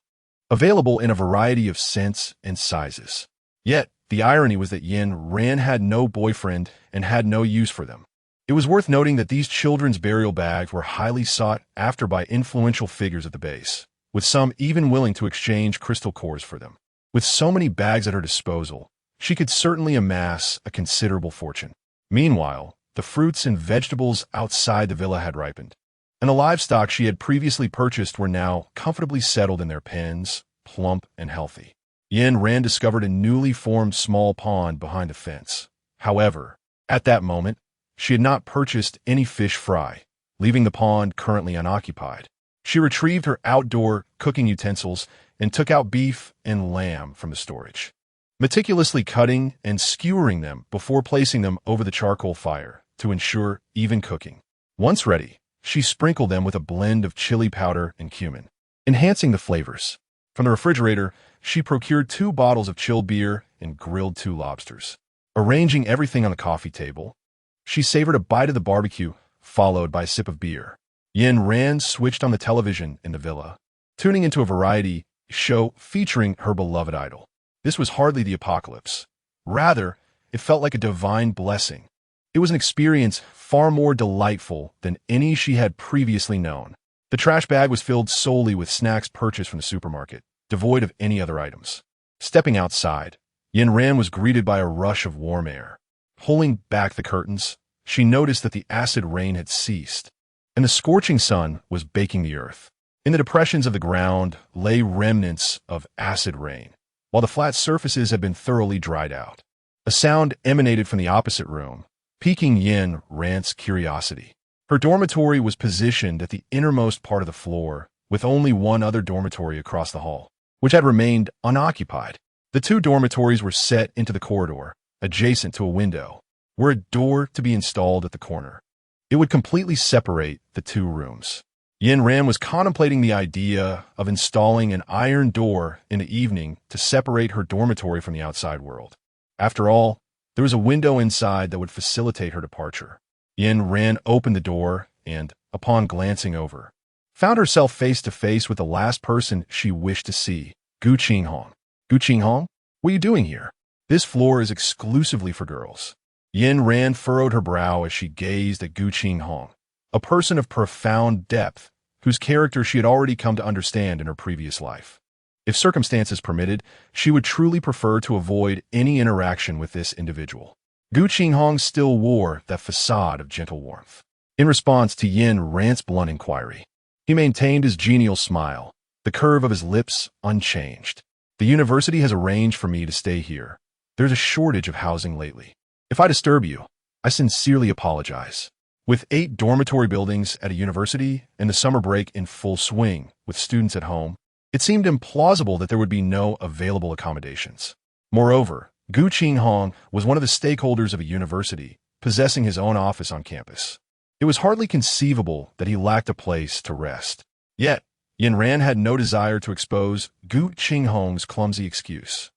available in a variety of scents and sizes. Yet, the irony was that Yin Ran had no boyfriend and had no use for them. It was worth noting that these children's burial bags were highly sought after by influential figures at the base, with some even willing to exchange crystal cores for them. With so many bags at her disposal, she could certainly amass a considerable fortune. Meanwhile, the fruits and vegetables outside the villa had ripened, and the livestock she had previously purchased were now comfortably settled in their pens, plump and healthy. Yin Ran discovered a newly formed small pond behind the fence. However, at that moment, she had not purchased any fish fry, leaving the pond currently unoccupied. She retrieved her outdoor cooking utensils and took out beef and lamb from the storage, meticulously cutting and skewering them before placing them over the charcoal fire to ensure even cooking. Once ready, she sprinkled them with a blend of chili powder and cumin, enhancing the flavors. From the refrigerator, she procured 2 bottles of chilled beer and grilled 2 lobsters. Arranging everything on the coffee table, she savored a bite of the barbecue, followed by a sip of beer. Yin Ran switched on the television in the villa, tuning into a variety show featuring her beloved idol. This was hardly the apocalypse. Rather, it felt like a divine blessing. It was an experience far more delightful than any she had previously known. The trash bag was filled solely with snacks purchased from the supermarket, devoid of any other items. Stepping outside, Yin Ran was greeted by a rush of warm air. Pulling back the curtains, she noticed that the acid rain had ceased, and the scorching sun was baking the earth. In the depressions of the ground lay remnants of acid rain, while the flat surfaces had been thoroughly dried out. A sound emanated from the opposite room, piquing Yin Ran's curiosity. Her dormitory was positioned at the innermost part of the floor, with only one other dormitory across the hall, which had remained unoccupied. The 2 dormitories were set into the corridor, adjacent to a window, were a door to be installed at the corner. It would completely separate the 2 rooms. Yin Ran was contemplating the idea of installing an iron door in the evening to separate her dormitory from the outside world. After all, there was a window inside that would facilitate her departure. Yin Ran opened the door and, upon glancing over, found herself face to face with the last person she wished to see, Gu Qinghong. Gu Qinghong? What are you doing here? This floor is exclusively for girls. Yin Ran furrowed her brow as she gazed at Gu Qinghong, a person of profound depth, whose character she had already come to understand in her previous life. If circumstances permitted, she would truly prefer to avoid any interaction with this individual. Gu Qinghong still wore that facade of gentle warmth. In response to Yin Ran's blunt inquiry, he maintained his genial smile, the curve of his lips unchanged. The university has arranged for me to stay here. There's a shortage of housing lately. If I disturb you, I sincerely apologize. With 8 dormitory buildings at a university and the summer break in full swing with students at home, it seemed implausible that there would be no available accommodations. Moreover, Gu Qinghong was one of the stakeholders of a university, possessing his own office on campus. It was hardly conceivable that he lacked a place to rest. Yet, Yin Ran had no desire to expose Gu Qinghong's clumsy excuse.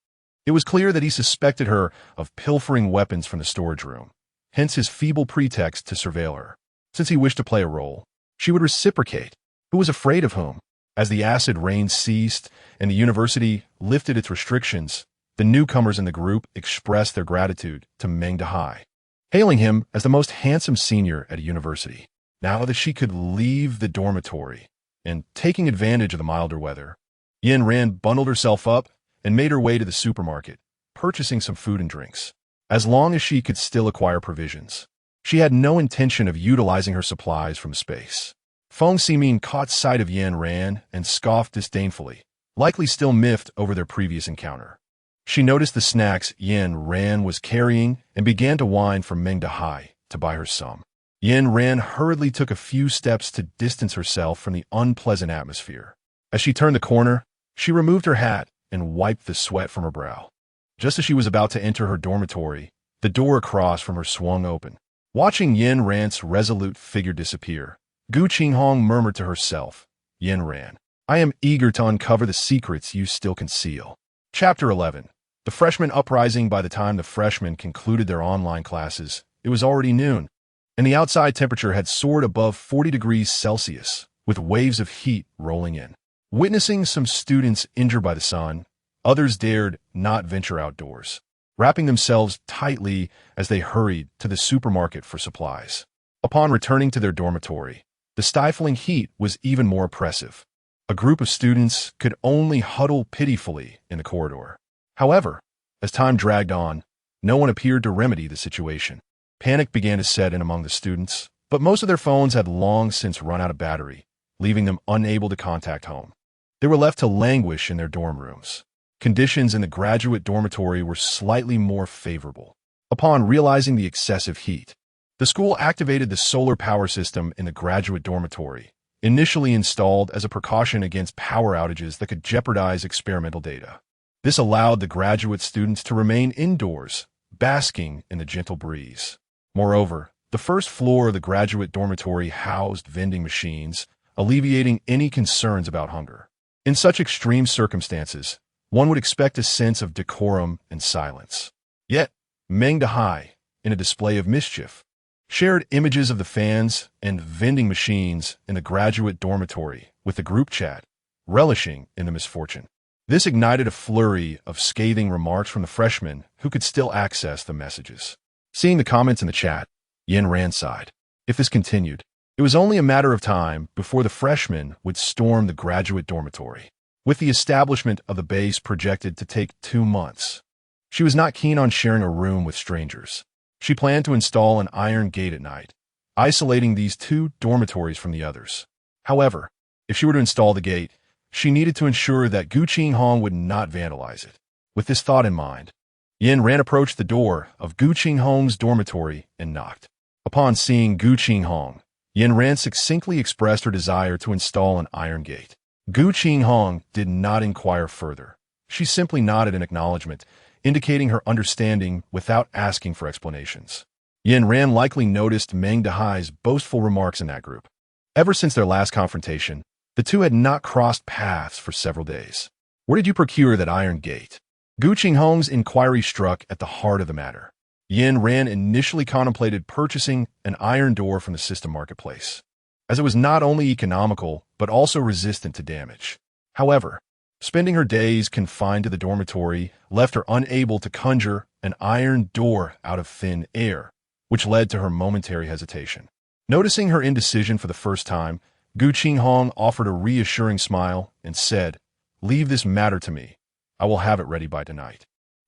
It was clear that he suspected her of pilfering weapons from the storage room, hence his feeble pretext to surveil her. Since he wished to play a role, she would reciprocate. Who was afraid of whom? As the acid rain ceased and the university lifted its restrictions, the newcomers in the group expressed their gratitude to Meng Dahai, hailing him as the most handsome senior at a university. Now that she could leave the dormitory, and taking advantage of the milder weather, Yin Ran bundled herself up and made her way to the supermarket, purchasing some food and drinks. As long as she could still acquire provisions, she had no intention of utilizing her supplies from space. Feng Ximin caught sight of Yin Ran and scoffed disdainfully, likely still miffed over their previous encounter. She noticed the snacks Yin Ran was carrying and began to whine for Meng Dahai to buy her some. Yin Ran hurriedly took a few steps to distance herself from the unpleasant atmosphere. As she turned the corner, she removed her hat and wiped the sweat from her brow. Just as she was about to enter her dormitory, the door across from her swung open. Watching Yin Ran's resolute figure disappear, Gu Qinghong murmured to herself, "Yin Ran, I am eager to uncover the secrets you still conceal." Chapter 11. The freshman uprising. By the time the freshmen concluded their online classes, it was already noon, and the outside temperature had soared above 40 degrees Celsius, with waves of heat rolling in. Witnessing some students injured by the sun, others dared not venture outdoors, wrapping themselves tightly as they hurried to the supermarket for supplies. Upon returning to their dormitory, the stifling heat was even more oppressive. A group of students could only huddle pitifully in the corridor. However, as time dragged on, no one appeared to remedy the situation. Panic began to set in among the students, but most of their phones had long since run out of battery, leaving them unable to contact home. They were left to languish in their dorm rooms. Conditions in the graduate dormitory were slightly more favorable. Upon realizing the excessive heat, the school activated the solar power system in the graduate dormitory, initially installed as a precaution against power outages that could jeopardize experimental data. This allowed the graduate students to remain indoors, basking in the gentle breeze. Moreover, the first floor of the graduate dormitory housed vending machines, alleviating any concerns about hunger. In such extreme circumstances, one would expect a sense of decorum and silence. Yet, Meng Dahai, in a display of mischief, shared images of the fans and vending machines in the graduate dormitory with the group chat, relishing in the misfortune. This ignited a flurry of scathing remarks from the freshmen who could still access the messages. Seeing the comments in the chat, Yin Ran sighed. If this continued, it was only a matter of time before the freshmen would storm the graduate dormitory. With the establishment of the base projected to take 2 months, she was not keen on sharing a room with strangers. She planned to install an iron gate at night, isolating these 2 dormitories from the others. However, if she were to install the gate, she needed to ensure that Gu Qinghong would not vandalize it. With this thought in mind, Yin Ran approached the door of Gu Qinghong's dormitory and knocked. Upon seeing Gu Qinghong, Yin Ran succinctly expressed her desire to install an iron gate. Gu Qinghong did not inquire further. She simply nodded in acknowledgement, indicating her understanding without asking for explanations. Yin Ran likely noticed Meng Dahai's boastful remarks in that group. Ever since their last confrontation, the two had not crossed paths for several days. Where did you procure that iron gate? Gu Qinghong's inquiry struck at the heart of the matter. Yin Ran initially contemplated purchasing an iron door from the system marketplace, as it was not only economical, but also resistant to damage. However, spending her days confined to the dormitory left her unable to conjure an iron door out of thin air, which led to her momentary hesitation. Noticing her indecision for the first time, Gu Qinghong offered a reassuring smile and said, Leave this matter to me. I will have it ready by tonight.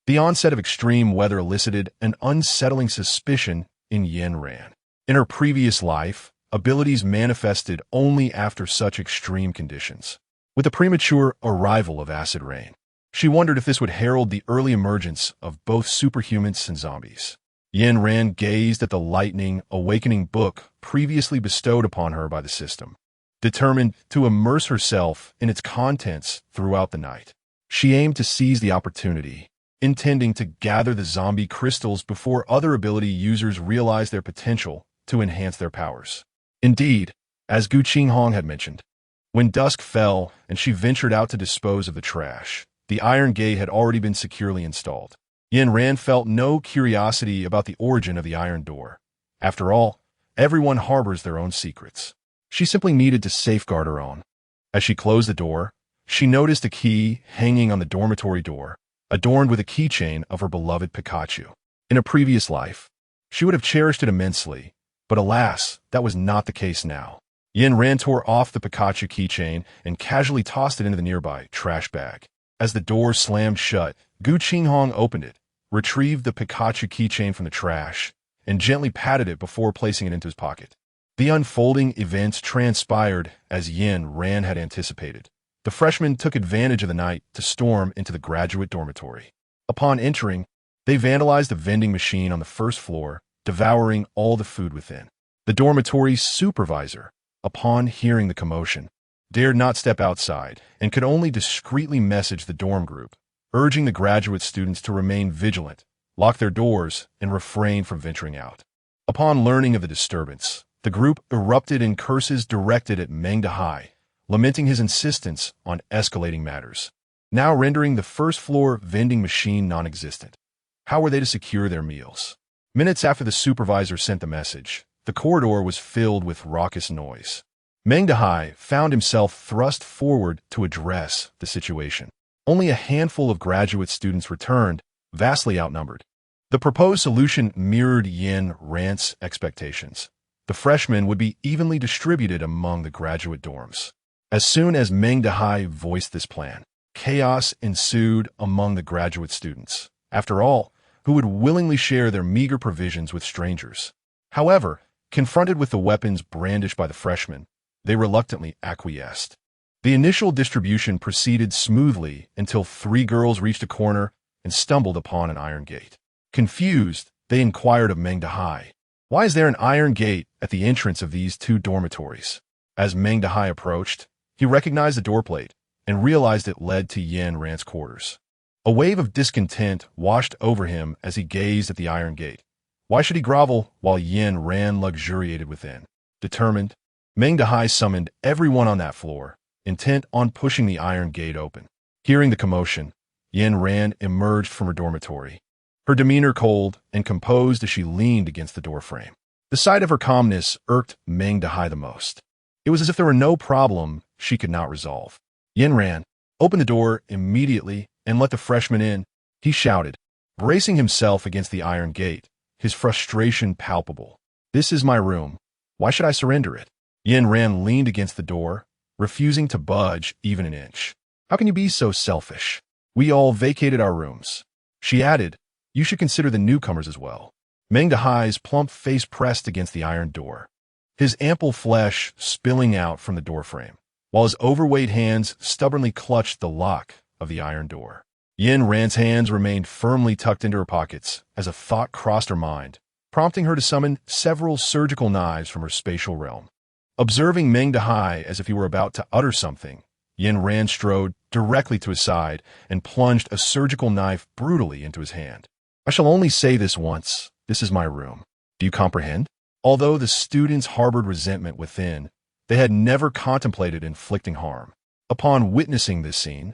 The onset of extreme weather elicited an unsettling suspicion in Yin Ran. In her previous life, abilities manifested only after such extreme conditions. With the premature arrival of acid rain, she wondered if this would herald the early emergence of both superhumans and zombies. Yin Ran gazed at the lightning, awakening book previously bestowed upon her by the system, determined to immerse herself in its contents throughout the night. She aimed to seize the opportunity, intending to gather the zombie crystals before other ability users realized their potential to enhance their powers. Indeed, as Gu Qinghong had mentioned, when dusk fell and she ventured out to dispose of the trash, the iron gate had already been securely installed. Yin Ran felt no curiosity about the origin of the iron door. After all, everyone harbors their own secrets. She simply needed to safeguard her own. As she closed the door, she noticed a key hanging on the dormitory door, adorned with a keychain of her beloved Pikachu. In a previous life, she would have cherished it immensely, but alas, that was not the case now. Yin Ran tore off the Pikachu keychain and casually tossed it into the nearby trash bag. As the door slammed shut, Gu Qinghong opened it, retrieved the Pikachu keychain from the trash, and gently patted it before placing it into his pocket. The unfolding events transpired as Yin Ran had anticipated. The freshmen took advantage of the night to storm into the graduate dormitory. Upon entering, they vandalized a vending machine on the first floor, devouring all the food within. The dormitory's supervisor, upon hearing the commotion, dared not step outside and could only discreetly message the dorm group, urging the graduate students to remain vigilant, lock their doors, and refrain from venturing out. Upon learning of the disturbance, the group erupted in curses directed at Meng Dehai, lamenting his insistence on escalating matters, now rendering the first-floor vending machine non-existent. How were they to secure their meals? Minutes after the supervisor sent the message, the corridor was filled with raucous noise. Meng Dehai found himself thrust forward to address the situation. Only a handful of graduate students returned, vastly outnumbered. The proposed solution mirrored Yin Ran's expectations. The freshmen would be evenly distributed among the graduate dorms. As soon as Meng Dehai voiced this plan, chaos ensued among the graduate students. After all, who would willingly share their meager provisions with strangers? However, confronted with the weapons brandished by the freshmen, they reluctantly acquiesced. The initial distribution proceeded smoothly until 3 girls reached a corner and stumbled upon an iron gate. Confused, they inquired of Meng Dehai, "Why is there an iron gate at the entrance of these 2 dormitories?" As Meng Dehai approached, he recognized the doorplate and realized it led to Yin Ran's quarters. A wave of discontent washed over him as he gazed at the iron gate. Why should he grovel while Yin Ran luxuriated within? Determined, Meng Dehai summoned everyone on that floor, intent on pushing the iron gate open. Hearing the commotion, Yin Ran emerged from her dormitory, her demeanor cold and composed as she leaned against the doorframe. The sight of her calmness irked Meng Dehai the most. It was as if there were no problem she could not resolve. Yin Ran, open the door immediately and let the freshman in, he shouted, bracing himself against the iron gate, his frustration palpable. This is my room. Why should I surrender it? Yin Ran leaned against the door, refusing to budge even an inch. How can you be so selfish? We all vacated our rooms. She added, you should consider the newcomers as well. Meng Dehai's plump face pressed against the iron door, his ample flesh spilling out from the doorframe, while his overweight hands stubbornly clutched the lock of the iron door. Yin Ran's hands remained firmly tucked into her pockets as a thought crossed her mind, prompting her to summon several surgical knives from her spatial realm. Observing Meng Dehai as if he were about to utter something, Yin Ran strode directly to his side and plunged a surgical knife brutally into his hand. I shall only say this once. This is my room. Do you comprehend? Although the students harbored resentment within, they had never contemplated inflicting harm. Upon witnessing this scene,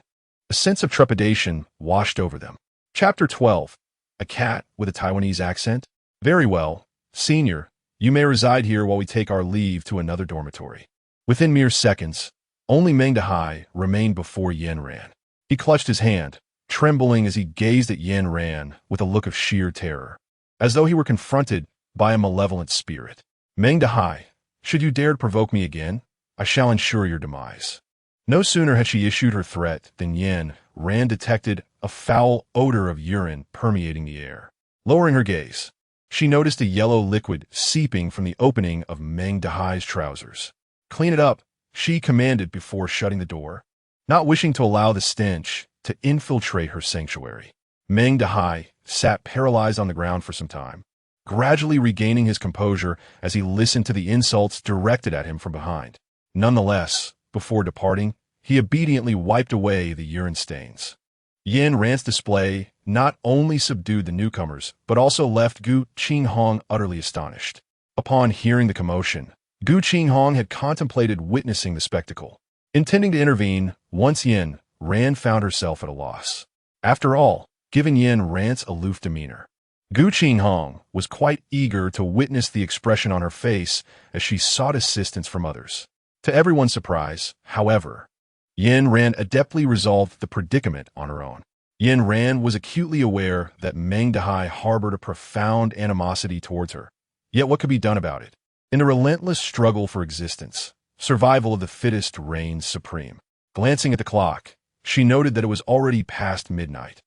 a sense of trepidation washed over them. Chapter 12. A cat with a Taiwanese accent? Very well, senior. You may reside here while we take our leave to another dormitory. Within mere seconds, only Meng Dehai remained before Yin Ran. He clutched his hand, trembling as he gazed at Yin Ran with a look of sheer terror, as though he were confronted by a malevolent spirit. Meng Dehai, should you dare to provoke me again, I shall ensure your demise. No sooner had she issued her threat than Yin Ran detected a foul odor of urine permeating the air. Lowering her gaze, she noticed a yellow liquid seeping from the opening of Meng Dehai's trousers. "Clean it up," she commanded before shutting the door, not wishing to allow the stench to infiltrate her sanctuary. Meng Dehai sat paralyzed on the ground for some time, gradually regaining his composure as he listened to the insults directed at him from behind. Nonetheless, before departing, he obediently wiped away the urine stains. Yin Ran's display not only subdued the newcomers, but also left Gu Qinghong utterly astonished. Upon hearing the commotion, Gu Qinghong had contemplated witnessing the spectacle, intending to intervene once Yin Ran found herself at a loss. After all, given Yin Ran's aloof demeanor, Gu Qinghong was quite eager to witness the expression on her face as she sought assistance from others. To everyone's surprise, however, Yin Ran adeptly resolved the predicament on her own. Yin Ran was acutely aware that Meng Dehai harbored a profound animosity towards her. Yet what could be done about it? In the relentless struggle for existence, survival of the fittest reigns supreme. Glancing at the clock, she noted that it was already past midnight,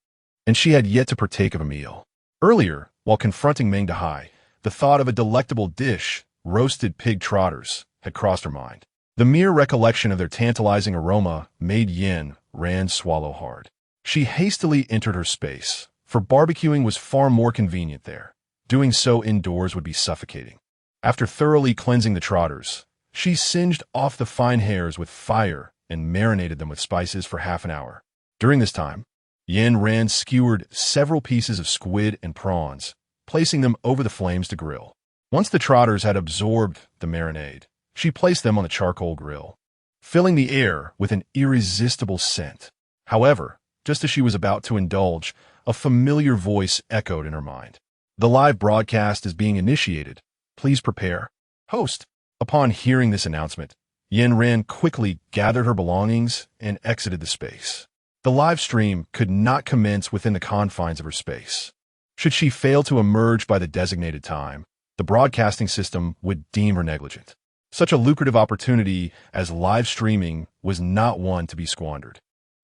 and she had yet to partake of a meal. Earlier, while confronting Meng Dehai, the thought of a delectable dish, roasted pig trotters, had crossed her mind. The mere recollection of their tantalizing aroma made Yin Ran swallow hard. She hastily entered her space, for barbecuing was far more convenient there. Doing so indoors would be suffocating. After thoroughly cleansing the trotters, she singed off the fine hairs with fire and marinated them with spices for half an hour. During this time, Yin Ran skewered several pieces of squid and prawns, placing them over the flames to grill. Once the trotters had absorbed the marinade, she placed them on the charcoal grill, filling the air with an irresistible scent. However, just as she was about to indulge, a familiar voice echoed in her mind. "The live broadcast is being initiated. Please prepare." Host. Upon hearing this announcement, Yin Ran quickly gathered her belongings and exited the space. The live stream could not commence within the confines of her space. Should she fail to emerge by the designated time, the broadcasting system would deem her negligent. Such a lucrative opportunity as live streaming was not one to be squandered.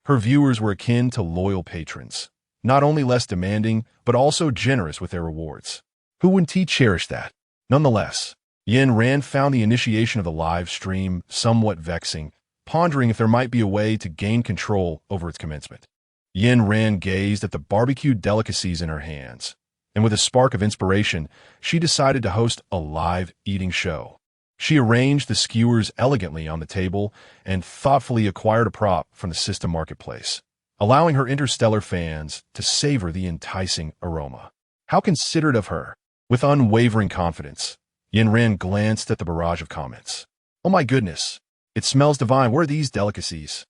Her viewers were akin to loyal patrons, not only less demanding, but also generous with their rewards. Who wouldn't he cherish that? Nonetheless, Yin Ran found the initiation of the live stream somewhat vexing, pondering if there might be a way to gain control over its commencement. Yin Ran gazed at the barbecued delicacies in her hands, and with a spark of inspiration, she decided to host a live eating show. She arranged the skewers elegantly on the table and thoughtfully acquired a prop from the system marketplace, allowing her Interstellar fans to savor the enticing aroma. How considerate of her! With unwavering confidence, Yin Ran glanced at the barrage of comments. "Oh my goodness, it smells divine. Where are these delicacies?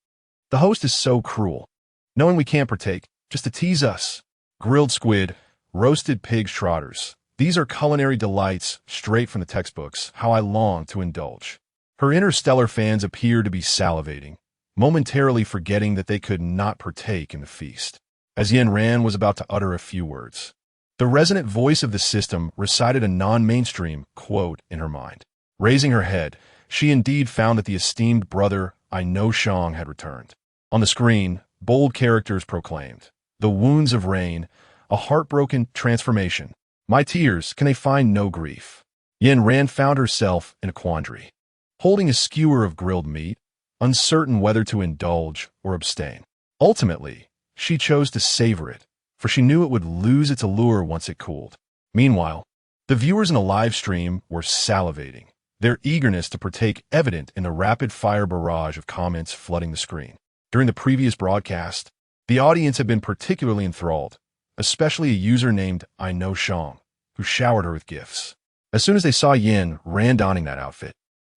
The host is so cruel, knowing we can't partake, just to tease us. Grilled squid, roasted pig's trotters. These are culinary delights straight from the textbooks. How I long to indulge." Her Interstellar fans appeared to be salivating, momentarily forgetting that they could not partake in the feast. As Yin Ran was about to utter a few words, the resonant voice of the system recited a non-mainstream quote in her mind. Raising her head, she indeed found that the esteemed brother I know Shang had returned. On the screen, bold characters proclaimed, "The wounds of rain, a heartbroken transformation. My tears, can they find no grief?" Yin Ran found herself in a quandary. Holding a skewer of grilled meat, uncertain whether to indulge or abstain. Ultimately, she chose to savor it, for she knew it would lose its allure once it cooled. Meanwhile, the viewers in the live stream were salivating, their eagerness to partake evident in the rapid-fire barrage of comments flooding the screen. During the previous broadcast, the audience had been particularly enthralled, especially a user named I Know Shang, who showered her with gifts. As soon as they saw Yin Ran donning that outfit,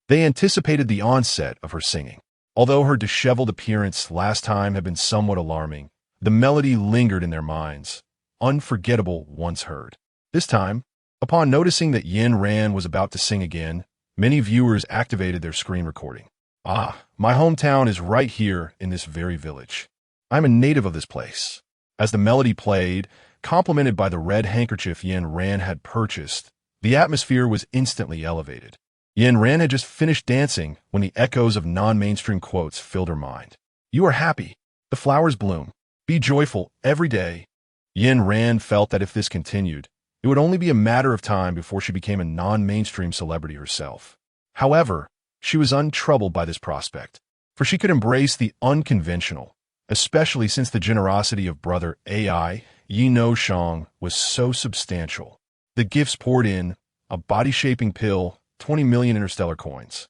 they anticipated the onset of her singing. Although her disheveled appearance last time had been somewhat alarming, the melody lingered in their minds, unforgettable once heard. This time, upon noticing that Yin Ran was about to sing again, many viewers activated their screen recording. "Ah, my hometown is right here in this very village. I'm a native of this place." As the melody played, complemented by the red handkerchief Yin Ran had purchased, the atmosphere was instantly elevated. Yin Ran had just finished dancing when the echoes of non-mainstream quotes filled her mind. You are happy. The flowers bloom. Be joyful every day. Yin Ran felt that if this continued, it would only be a matter of time before she became a non-mainstream celebrity herself. However, she was untroubled by this prospect, for she could embrace the unconventional, especially since the generosity of brother AI Qinghong was so substantial. The gifts poured in: a body-shaping pill, 20 million interstellar coins,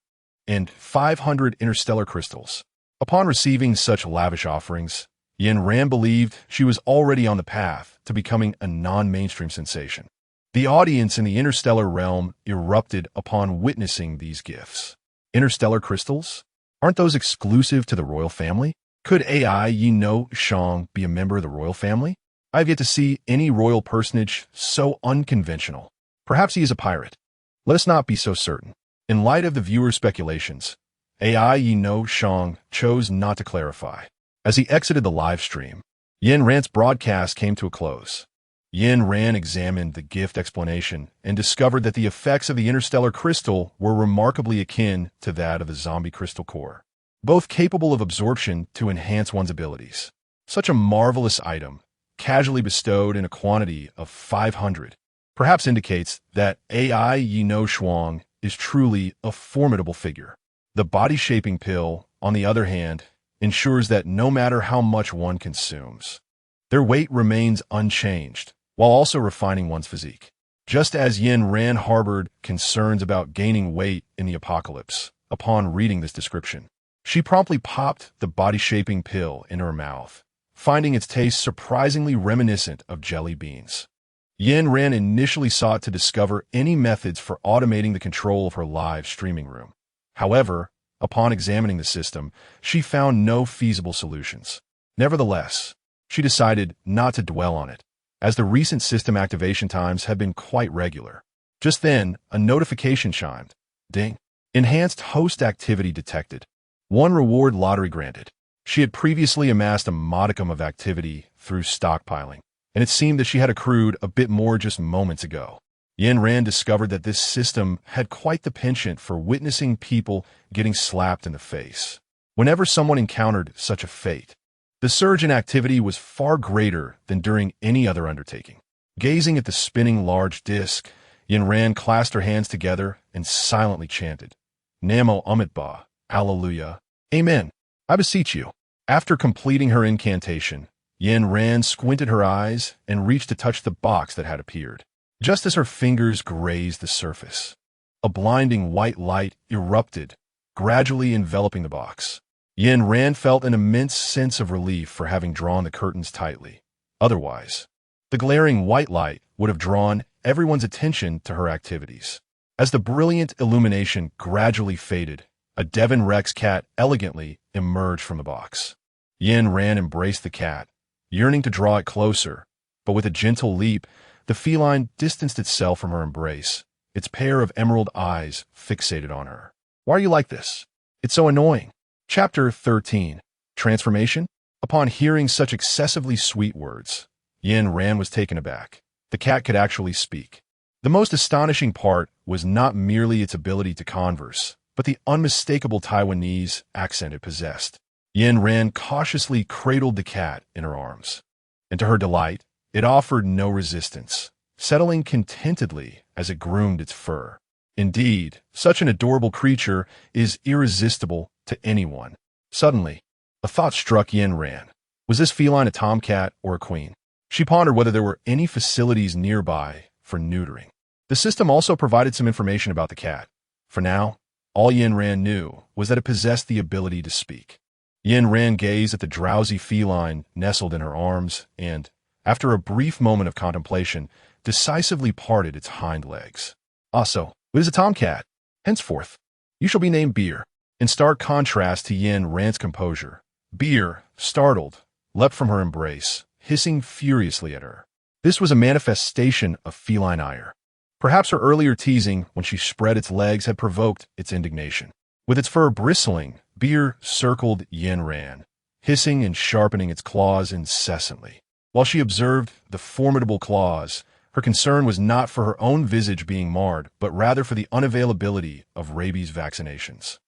and 500 interstellar crystals. Upon receiving such lavish offerings, Yin Ran believed she was already on the path to becoming a non-mainstream sensation. The audience in the interstellar realm erupted upon witnessing these gifts. Interstellar crystals? Aren't those exclusive to the royal family? Could AI Qinghong be a member of the royal family? I have yet to see any royal personage so unconventional. Perhaps he is a pirate. Let us not be so certain. In light of the viewer's speculations, AI Qinghong chose not to clarify. As he exited the live stream, Yin Ran's broadcast came to a close. Yin Ran examined the gift explanation and discovered that the effects of the interstellar crystal were remarkably akin to that of the zombie crystal core, both capable of absorption to enhance one's abilities. Such a marvelous item, casually bestowed in a quantity of 500, perhaps indicates that AI Qinghong is truly a formidable figure. The body-shaping pill, on the other hand, ensures that no matter how much one consumes, their weight remains unchanged, while also refining one's physique. Just as Yin Ran harbored concerns about gaining weight in the apocalypse, upon reading this description, she promptly popped the body-shaping pill in her mouth, finding its taste surprisingly reminiscent of jelly beans. Yin Ran initially sought to discover any methods for automating the control of her live streaming room. However, upon examining the system, she found no feasible solutions. Nevertheless, she decided not to dwell on it, as the recent system activation times had been quite regular. Just then, a notification chimed. Ding. Enhanced host activity detected. 1 reward lottery granted. She had previously amassed a modicum of activity through stockpiling, and it seemed that she had accrued a bit more just moments ago. Yin Ran discovered that this system had quite the penchant for witnessing people getting slapped in the face. Whenever someone encountered such a fate, the surge in activity was far greater than during any other undertaking. Gazing at the spinning large disc, Yin Ran clasped her hands together and silently chanted, Namo Amidst, Alleluia, Amen. I beseech you. After completing her incantation, Yin Ran squinted her eyes and reached to touch the box that had appeared. Just as her fingers grazed the surface, a blinding white light erupted, gradually enveloping the box. Yin Ran felt an immense sense of relief for having drawn the curtains tightly. Otherwise, the glaring white light would have drawn everyone's attention to her activities. As the brilliant illumination gradually faded, a Devon Rex cat elegantly emerged from the box. Yin Ran embraced the cat, yearning to draw it closer, but with a gentle leap, the feline distanced itself from her embrace, its pair of emerald eyes fixated on her. Why are you like this? It's so annoying. Chapter 13. Transformation? Upon hearing such excessively sweet words, Yin Ran was taken aback. The cat could actually speak. The most astonishing part was not merely its ability to converse, but the unmistakable Taiwanese accent it possessed. Yin Ran cautiously cradled the cat in her arms, and to her delight, it offered no resistance, settling contentedly as it groomed its fur. Indeed, such an adorable creature is irresistible to anyone. Suddenly, a thought struck Yin Ran. Was this feline a tomcat or a queen? She pondered whether there were any facilities nearby for neutering. The system also provided some information about the cat. For now, all Yin Ran knew was that it possessed the ability to speak. Yin Ran gazed at the drowsy feline nestled in her arms and, after a brief moment of contemplation, decisively parted its hind legs. Also, it is a tomcat. Henceforth, you shall be named Beer. In stark contrast to Yin Ran's composure, Beer, startled, leapt from her embrace, hissing furiously at her. This was a manifestation of feline ire. Perhaps her earlier teasing when she spread its legs had provoked its indignation. With its fur bristling, Beer circled Yin Ran, hissing and sharpening its claws incessantly. While she observed the formidable claws, Her concern was not for her own visage being marred, but rather for the unavailability of rabies vaccinations.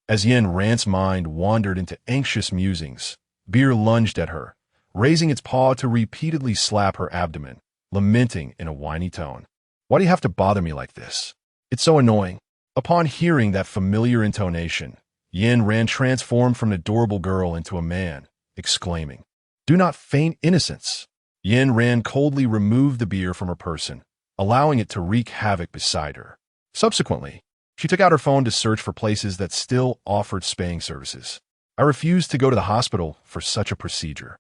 As Yin Ran's mind wandered into anxious musings, Beer lunged at her, raising its paw to repeatedly slap her abdomen, lamenting in a whiny tone. "Why do you have to bother me like this? It's so annoying." Upon hearing that familiar intonation, Yin Ran transformed from an adorable girl into a man, exclaiming, "Do not feign innocence." Yin Ran coldly removed the beer from her person, allowing it to wreak havoc beside her. Subsequently, she took out her phone to search for places that still offered spaying services. "I refuse to go to the hospital for such a procedure.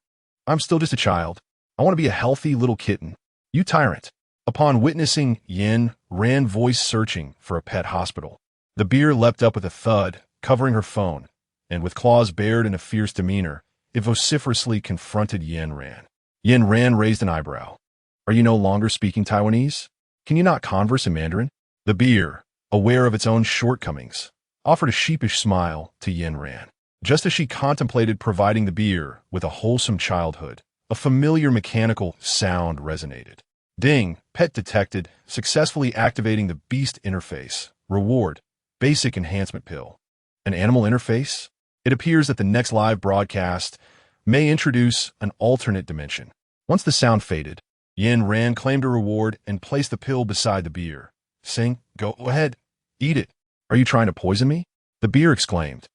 I'm still just a child. I want to be a healthy little kitten. You tyrant." Upon witnessing Yin Ran voice searching for a pet hospital, the beer leapt up with a thud, covering her phone, and with claws bared in a fierce demeanor, it vociferously confronted Yin Ran. Yin Ran raised an eyebrow. "Are you no longer speaking Taiwanese? Can you not converse in Mandarin?" The beer, aware of its own shortcomings, offered a sheepish smile to Yin Ran. Just as she contemplated providing the beer with a wholesome childhood, a familiar mechanical sound resonated. Ding, pet detected, successfully activating the beast interface. Reward, basic enhancement pill. An animal interface? It appears that the next live broadcast may introduce an alternate dimension. Once the sound faded, Yin Ran claimed a reward and placed the pill beside the beer. "Sing, go ahead, eat it. Are you trying to poison me?" the beer exclaimed,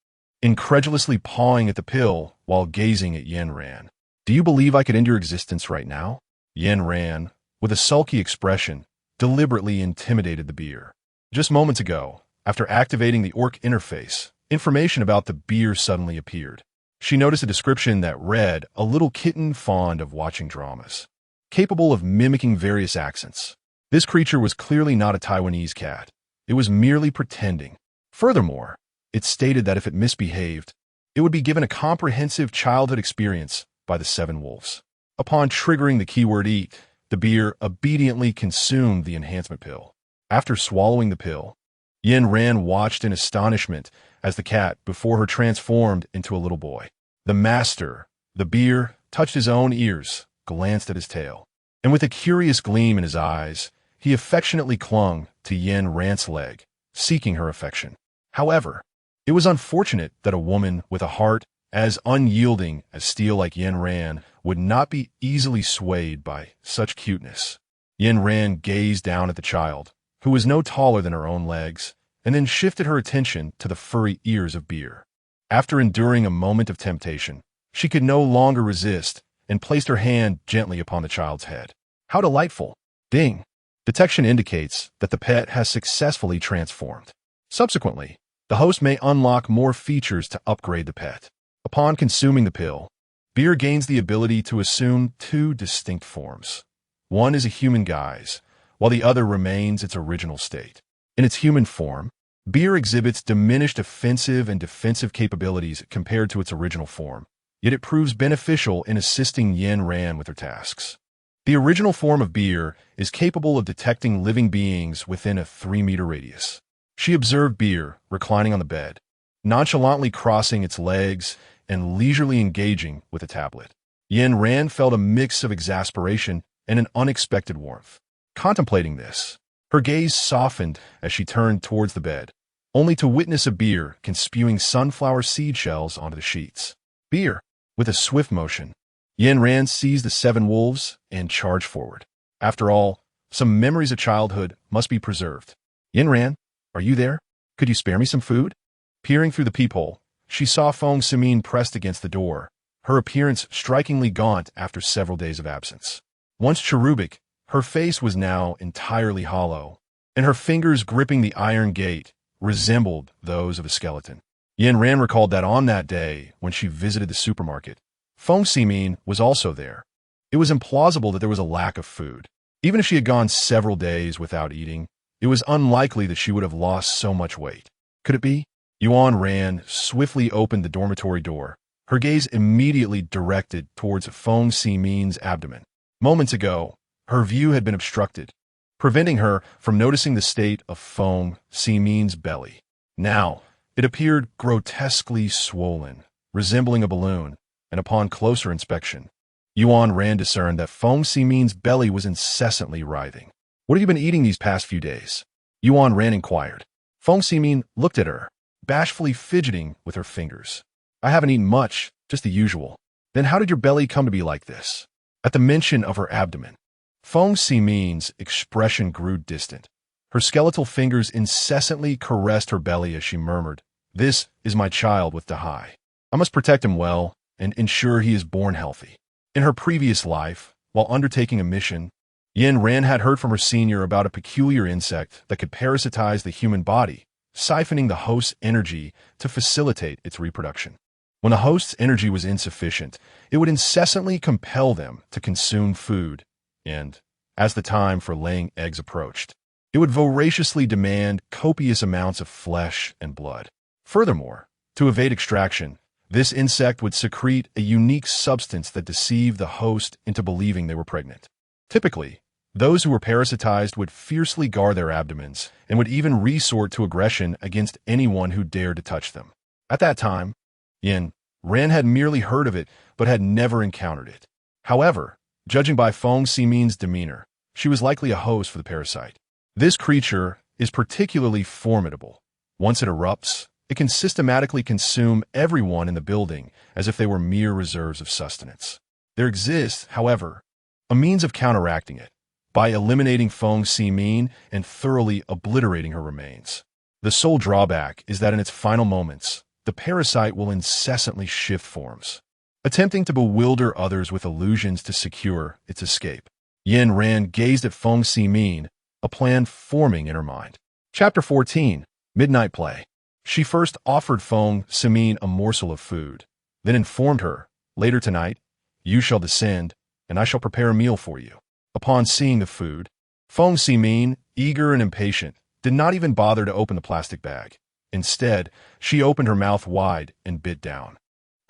incredulously pawing at the pill while gazing at Yin Ran. "Do you believe I could end your existence right now?" Yin Ran, with a sulky expression, deliberately intimidated the beer. Just moments ago, after activating the orc interface, information about the beer suddenly appeared. She noticed a description that read, "A little kitten fond of watching dramas, capable of mimicking various accents." This creature was clearly not a Taiwanese cat. It was merely pretending. Furthermore, it stated that if it misbehaved, it would be given a comprehensive childhood experience by the Seven Wolves. Upon triggering the keyword eat, the beer obediently consumed the enhancement pill. After swallowing the pill, Yin Ran watched in astonishment as the cat before her transformed into a little boy. The master, the beer, touched his own ears, glanced at his tail, and with a curious gleam in his eyes, he affectionately clung to Yin Ran's leg, seeking her affection. However, it was unfortunate that a woman with a heart as unyielding as steel like Yin Ran would not be easily swayed by such cuteness. Yin Ran gazed down at the child, who was no taller than her own legs, and then shifted her attention to the furry ears of beer. After enduring a moment of temptation, she could no longer resist and placed her hand gently upon the child's head. "How delightful!" Ding! Detection indicates that the pet has successfully transformed. Subsequently, the host may unlock more features to upgrade the pet. Upon consuming the pill, beer gains the ability to assume two distinct forms. One is a human guise, while the other remains its original state. In its human form, beer exhibits diminished offensive and defensive capabilities compared to its original form, yet it proves beneficial in assisting Yin Ran with her tasks. The original form of beer is capable of detecting living beings within a 3-meter radius. She observed beer reclining on the bed, nonchalantly crossing its legs and leisurely engaging with a tablet. Yin Ran felt a mix of exasperation and an unexpected warmth. Contemplating this, her gaze softened as she turned towards the bed, only to witness a beer conspewing sunflower seed shells onto the sheets. Beer, with a swift motion, Yin Ran seized the 7 wolves and charged forward. After all, some memories of childhood must be preserved. "Yin Ran, are you there? Could you spare me some food?" Peering through the peephole, she saw Feng Simin pressed against the door, her appearance strikingly gaunt after several days of absence. Once cherubic, her face was now entirely hollow, and her fingers gripping the iron gate resembled those of a skeleton. Yin Ran recalled that on that day, when she visited the supermarket, Feng Simin was also there. It was implausible that there was a lack of food. Even if she had gone several days without eating, it was unlikely that she would have lost so much weight. Could it be? Yuan Ran swiftly opened the dormitory door, her gaze immediately directed towards Feng Simin's abdomen. Moments ago, her view had been obstructed, preventing her from noticing the state of Feng Simin's belly. Now, it appeared grotesquely swollen, resembling a balloon, and upon closer inspection, Yuan Ran discerned that Feng Ximin's belly was incessantly writhing. "What have you been eating these past few days?" Yuan Ran inquired. Feng Ximin looked at her, bashfully fidgeting with her fingers. "I haven't eaten much, just the usual." "Then how did your belly come to be like this?" At the mention of her abdomen, Feng Ximin's expression grew distant. Her skeletal fingers incessantly caressed her belly as she murmured, "This is my child with Dahai. I must protect him well and ensure he is born healthy." In her previous life, while undertaking a mission, Yin Ran had heard from her senior about a peculiar insect that could parasitize the human body, siphoning the host's energy to facilitate its reproduction. When a host's energy was insufficient, it would incessantly compel them to consume food, and, as the time for laying eggs approached, it would voraciously demand copious amounts of flesh and blood. Furthermore, to evade extraction, this insect would secrete a unique substance that deceived the host into believing they were pregnant. Typically, those who were parasitized would fiercely guard their abdomens and would even resort to aggression against anyone who dared to touch them. At that time, Yin Ran had merely heard of it but had never encountered it. However, judging by Feng Ximin's demeanor, she was likely a host for the parasite. This creature is particularly formidable. Once it erupts, it can systematically consume everyone in the building as if they were mere reserves of sustenance. There exists, however, a means of counteracting it, by eliminating Feng Ximin and thoroughly obliterating her remains. The sole drawback is that in its final moments, the parasite will incessantly shift forms, attempting to bewilder others with illusions to secure its escape. Yin Ran gazed at Feng Ximin, a plan forming in her mind. Chapter 14. Midnight Play. She first offered Feng Ximin a morsel of food, then informed her, "Later tonight, you shall descend, and I shall prepare a meal for you." Upon seeing the food, Feng Ximin, eager and impatient, did not even bother to open the plastic bag. Instead, she opened her mouth wide and bit down.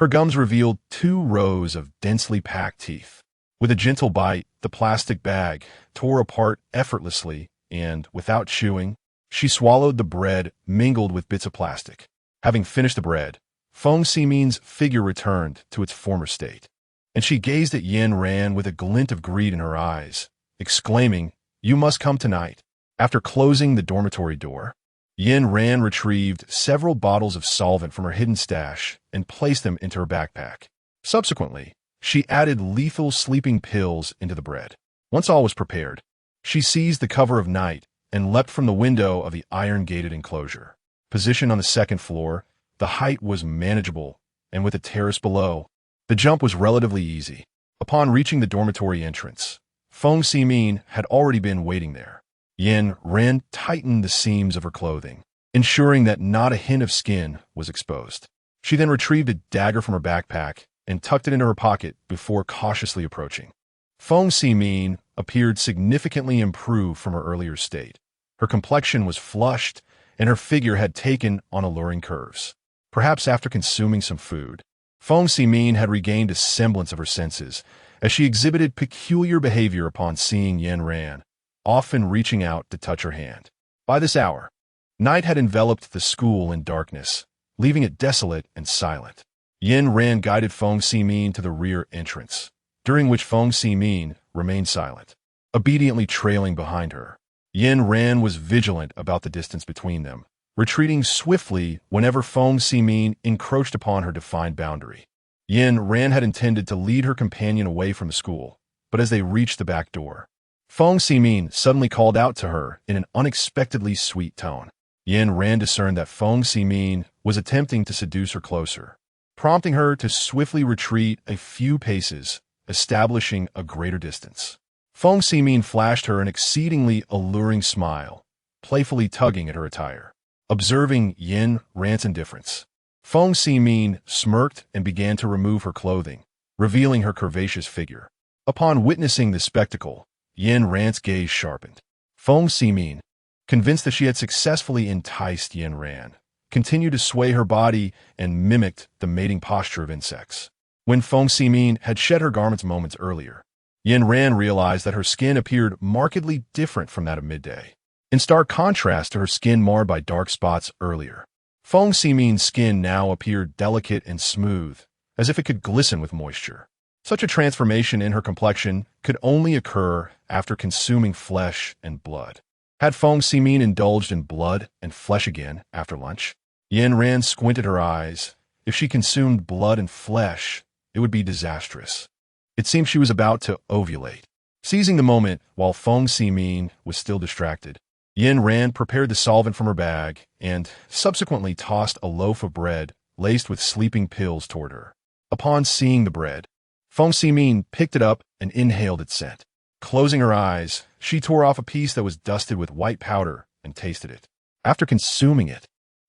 Her gums revealed 2 rows of densely packed teeth. With a gentle bite, the plastic bag tore apart effortlessly, and, without chewing, she swallowed the bread mingled with bits of plastic. Having finished the bread, Feng Ximin's figure returned to its former state, and she gazed at Yin Ran with a glint of greed in her eyes, exclaiming, "You must come tonight." After closing the dormitory door, Yin Ran retrieved several bottles of solvent from her hidden stash and placed them into her backpack. Subsequently, she added lethal sleeping pills into the bread. Once all was prepared, she seized the cover of night and leapt from the window of the iron-gated enclosure. Positioned on the 2nd floor, the height was manageable, and with a terrace below, the jump was relatively easy. Upon reaching the dormitory entrance, Feng Ximin had already been waiting there. Yin Ran tightened the seams of her clothing, ensuring that not a hint of skin was exposed. She then retrieved a dagger from her backpack and tucked it into her pocket before cautiously approaching. Feng Ximin appeared significantly improved from her earlier state. Her complexion was flushed, and her figure had taken on alluring curves. Perhaps after consuming some food, Feng Ximin had regained a semblance of her senses, as she exhibited peculiar behavior upon seeing Yin Ran, often reaching out to touch her hand. By this hour, night had enveloped the school in darkness, leaving it desolate and silent. Yin Ran guided Feng Ximin to the rear entrance, during which Feng Ximin remained silent, obediently trailing behind her. Yin Ran was vigilant about the distance between them, retreating swiftly whenever Feng Ximin encroached upon her defined boundary. Yin Ran had intended to lead her companion away from the school, but as they reached the back door, Feng Ximin suddenly called out to her in an unexpectedly sweet tone. Yin Ran discerned that Feng Ximin was attempting to seduce her closer, prompting her to swiftly retreat a few paces, establishing a greater distance. Feng Ximin flashed her an exceedingly alluring smile, playfully tugging at her attire. Observing Yin Ran's indifference, Feng Ximin smirked and began to remove her clothing, revealing her curvaceous figure. Upon witnessing this spectacle, Yin Ran's gaze sharpened. Feng Ximin, convinced that she had successfully enticed Yin Ran, continued to sway her body and mimicked the mating posture of insects. When Feng Ximin had shed her garments moments earlier, Yin Ran realized that her skin appeared markedly different from that of midday, in stark contrast to her skin marred by dark spots earlier. Feng Ximin's skin now appeared delicate and smooth, as if it could glisten with moisture. Such a transformation in her complexion could only occur after consuming flesh and blood. Had Feng Ximin indulged in blood and flesh again after lunch? Yin Ran squinted her eyes. If she consumed blood and flesh, it would be disastrous. It seemed she was about to ovulate. Seizing the moment while Feng Ximin was still distracted, Yin Ran prepared the solvent from her bag and subsequently tossed a loaf of bread laced with sleeping pills toward her. Upon seeing the bread, Feng Ximin picked it up and inhaled its scent. Closing her eyes, she tore off a piece that was dusted with white powder and tasted it. After consuming it,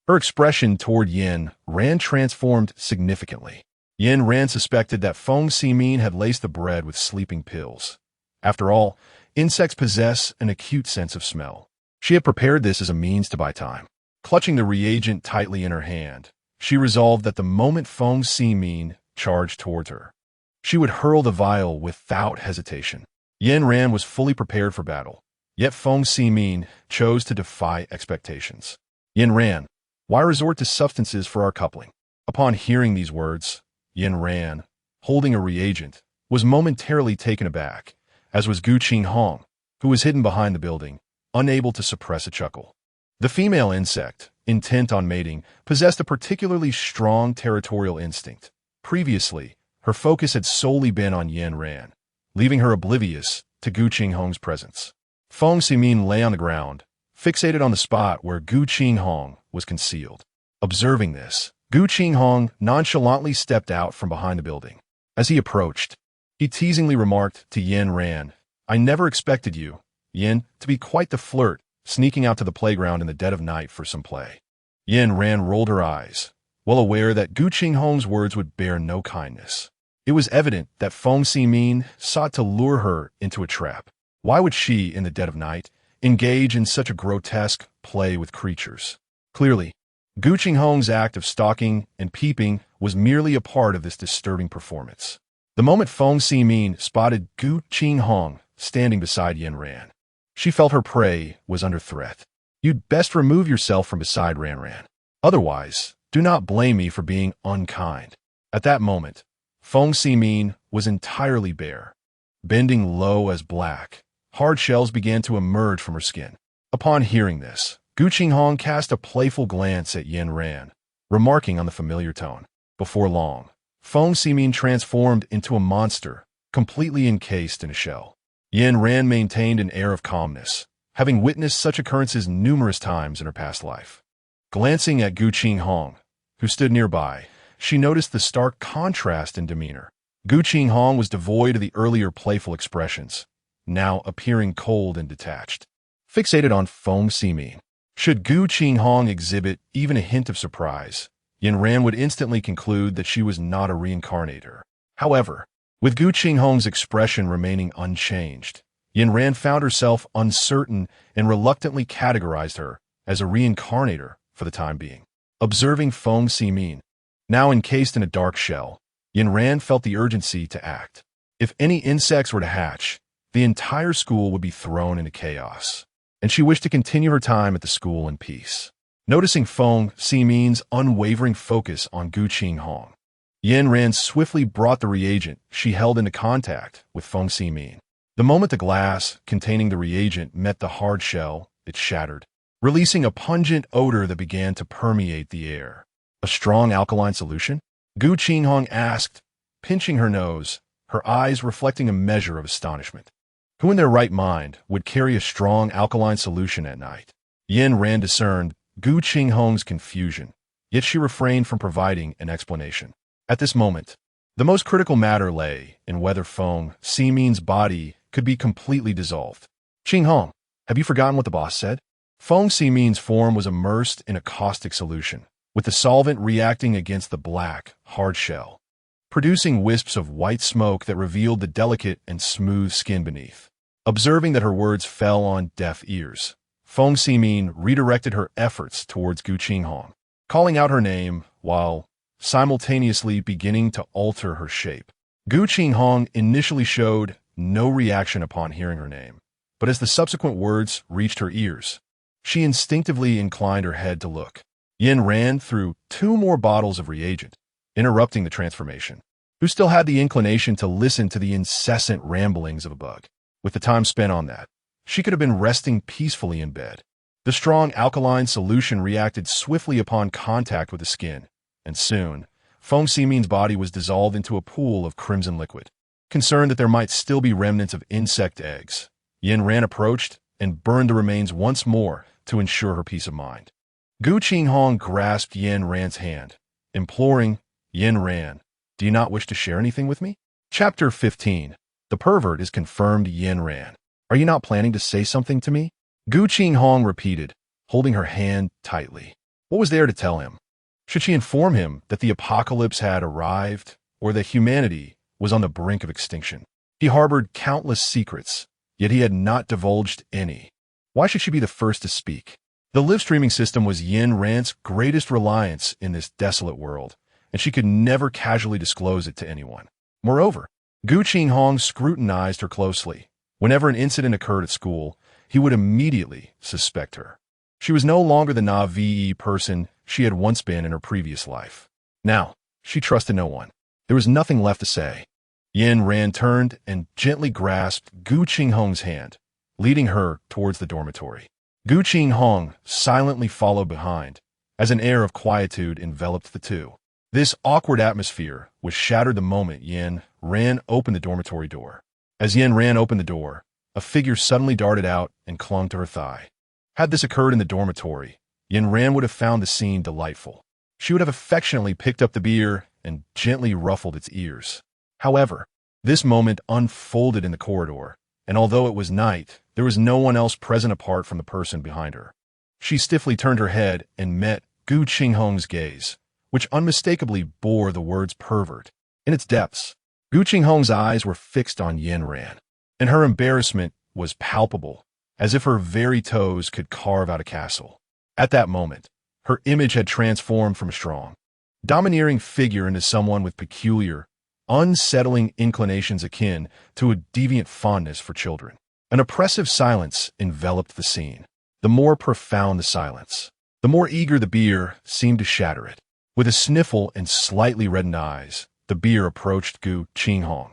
her expression toward Yin Ran transformed significantly. Yin Ran suspected that Feng Ximin had laced the bread with sleeping pills. After all, insects possess an acute sense of smell. She had prepared this as a means to buy time. Clutching the reagent tightly in her hand, she resolved that the moment Feng Ximin charged towards her, she would hurl the vial without hesitation. Yin Ran was fully prepared for battle, yet Feng Ximin chose to defy expectations. Yin Ran, why resort to substances for our coupling? Upon hearing these words, Yin Ran, holding a reagent, was momentarily taken aback, as was Gu Qinghong, who was hidden behind the building, unable to suppress a chuckle. The female insect, intent on mating, possessed a particularly strong territorial instinct. Previously, her focus had solely been on Yin Ran, leaving her oblivious to Gu Qinghong's presence. Feng Ximin lay on the ground, fixated on the spot where Gu Qinghong was concealed. Observing this, Gu Qinghong nonchalantly stepped out from behind the building. As he approached, he teasingly remarked to Yin Ran, "I never expected you, Yin, to be quite the flirt, sneaking out to the playground in the dead of night for some play." Yin Ran rolled her eyes, well aware that Gu Qinghong's words would bear no kindness. It was evident that Feng Ximin sought to lure her into a trap. Why would she, in the dead of night, engage in such a grotesque play with creatures? Clearly, Gu Qinghong's act of stalking and peeping was merely a part of this disturbing performance. The moment Feng Ximin spotted Gu Qinghong standing beside Yin Ran, she felt her prey was under threat. "You'd best remove yourself from beside Ran Ran. Otherwise, do not blame me for being unkind." At that moment, Feng Ximin was entirely bare. Bending low as black, hard shells began to emerge from her skin. Upon hearing this, Gu Qinghong cast a playful glance at Yin Ran, remarking on the familiar tone. Before long, Feng Ximin transformed into a monster, completely encased in a shell. Yin Ran maintained an air of calmness, having witnessed such occurrences numerous times in her past life. Glancing at Gu Qinghong, who stood nearby, she noticed the stark contrast in demeanor. Gu Qinghong was devoid of the earlier playful expressions, now appearing cold and detached. Fixated on Feng Ximin, should Gu Qinghong exhibit even a hint of surprise, Yin Ran would instantly conclude that she was not a reincarnator. However, with Gu Qinghong's expression remaining unchanged, Yin Ran found herself uncertain and reluctantly categorized her as a reincarnator for the time being. Observing Feng Ximin, now encased in a dark shell, Yin Ran felt the urgency to act. If any insects were to hatch, the entire school would be thrown into chaos, and she wished to continue her time at the school in peace. Noticing Feng Ximin's unwavering focus on Gu Qinghong, Yin Ran swiftly brought the reagent she held into contact with Feng Ximin. The moment the glass containing the reagent met the hard shell, it shattered, releasing a pungent odor that began to permeate the air. "A strong alkaline solution?" Gu Qinghong asked, pinching her nose, her eyes reflecting a measure of astonishment. Who in their right mind would carry a strong alkaline solution at night? Yin Ran discerned Gu Qinghong's confusion, yet she refrained from providing an explanation. At this moment, the most critical matter lay in whether Feng Ximin's body could be completely dissolved. "Qinghong, have you forgotten what the boss said?" Feng Ximin's form was immersed in a caustic solution, with the solvent reacting against the black, hard shell, producing wisps of white smoke that revealed the delicate and smooth skin beneath. Observing that her words fell on deaf ears, Feng Ximin redirected her efforts towards Gu Qinghong, calling out her name while simultaneously beginning to alter her shape. Gu Qinghong initially showed no reaction upon hearing her name, but as the subsequent words reached her ears, she instinctively inclined her head to look. Yin ran through 2 more bottles of reagent, interrupting the transformation. who still had the inclination to listen to the incessant ramblings of a bug. With the time spent on that, she could have been resting peacefully in bed. The strong alkaline solution reacted swiftly upon contact with the skin, and soon, Feng Ximin's body was dissolved into a pool of crimson liquid. Concerned that there might still be remnants of insect eggs, Yin Ran approached and burned the remains once more to ensure her peace of mind. Gu Qinghong grasped Yin Ran's hand, imploring, "Yin Ran, do you not wish to share anything with me?" Chapter 15. The pervert is confirmed. Yin Ran, are you not planning to say something to me? Gu Qinghong repeated, holding her hand tightly. What was there to tell him? Should she inform him that the apocalypse had arrived, or that humanity was on the brink of extinction? He harbored countless secrets, yet he had not divulged any. Why should she be the first to speak? The live-streaming system was Yin Ran's greatest reliance in this desolate world, and she could never casually disclose it to anyone. Moreover, Gu Qinghong scrutinized her closely. Whenever an incident occurred at school, he would immediately suspect her. She was no longer the naive person she had once been in her previous life. Now, she trusted no one. There was nothing left to say. Yin Ran turned and gently grasped Gu Qinghong's hand, leading her towards the dormitory. Gu Qinghong silently followed behind, as an air of quietude enveloped the two. This awkward atmosphere was shattered the moment Yin Ran opened the dormitory door. As Yin Ran opened the door, a figure suddenly darted out and clung to her thigh. Had this occurred in the dormitory, Yin Ran would have found the scene delightful. She would have affectionately picked up the beer and gently ruffled its ears. However, this moment unfolded in the corridor, and although it was night, there was no one else present apart from the person behind her. She stiffly turned her head and met Gu Qinghong's gaze, which unmistakably bore the words pervert in its depths. Gu Qinghong's eyes were fixed on Yin Ran, and her embarrassment was palpable, as if her very toes could carve out a castle. At that moment, her image had transformed from a strong, domineering figure into someone with peculiar, unsettling inclinations akin to a deviant fondness for children. An oppressive silence enveloped the scene. The more profound the silence, the more eager the beer seemed to shatter it. With a sniffle and slightly reddened eyes, the beer approached Gu Qinghong,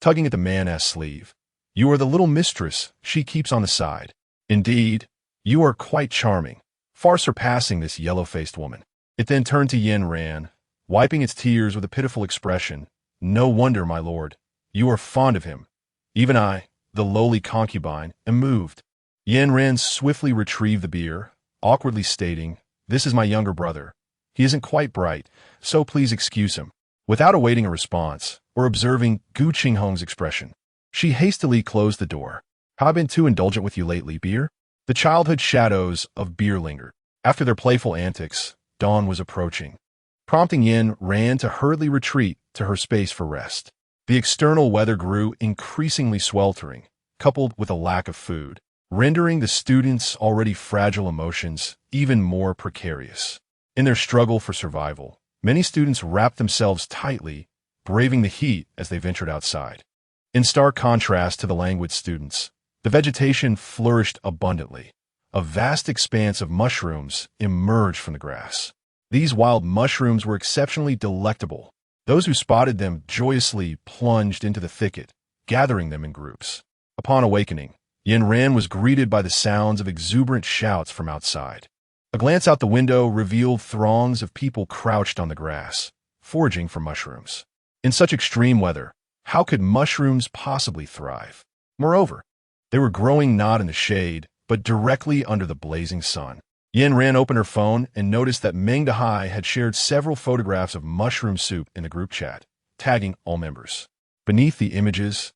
tugging at the man's sleeve. "You are the little mistress she keeps on the side. Indeed, you are quite charming, far surpassing this yellow-faced woman." It then turned to Yin Ran, wiping its tears with a pitiful expression. "No wonder, my lord. You are fond of him. Even I, the lowly concubine, am moved." Yin Ran swiftly retrieved the beer, awkwardly stating, "This is my younger brother. He isn't quite bright, so please excuse him." Without awaiting a response, or observing Gu Qinghong's expression, she hastily closed the door. "Have I been too indulgent with you lately, beer?" The childhood shadows of beer lingered. After their playful antics, dawn was approaching, prompting Yin Ran to hurriedly retreat to her space for rest. The external weather grew increasingly sweltering, coupled with a lack of food, rendering the students' already fragile emotions even more precarious. In their struggle for survival, many students wrapped themselves tightly, braving the heat as they ventured outside. In stark contrast to the languid students, the vegetation flourished abundantly. A vast expanse of mushrooms emerged from the grass. These wild mushrooms were exceptionally delectable. Those who spotted them joyously plunged into the thicket, gathering them in groups. Upon awakening, Yin Ran was greeted by the sounds of exuberant shouts from outside. A glance out the window revealed throngs of people crouched on the grass, foraging for mushrooms. In such extreme weather, how could mushrooms possibly thrive? Moreover, they were growing not in the shade, but directly under the blazing sun. Yin Ran opened her phone and noticed that Meng Dehai had shared several photographs of mushroom soup in the group chat, tagging all members. Beneath the images,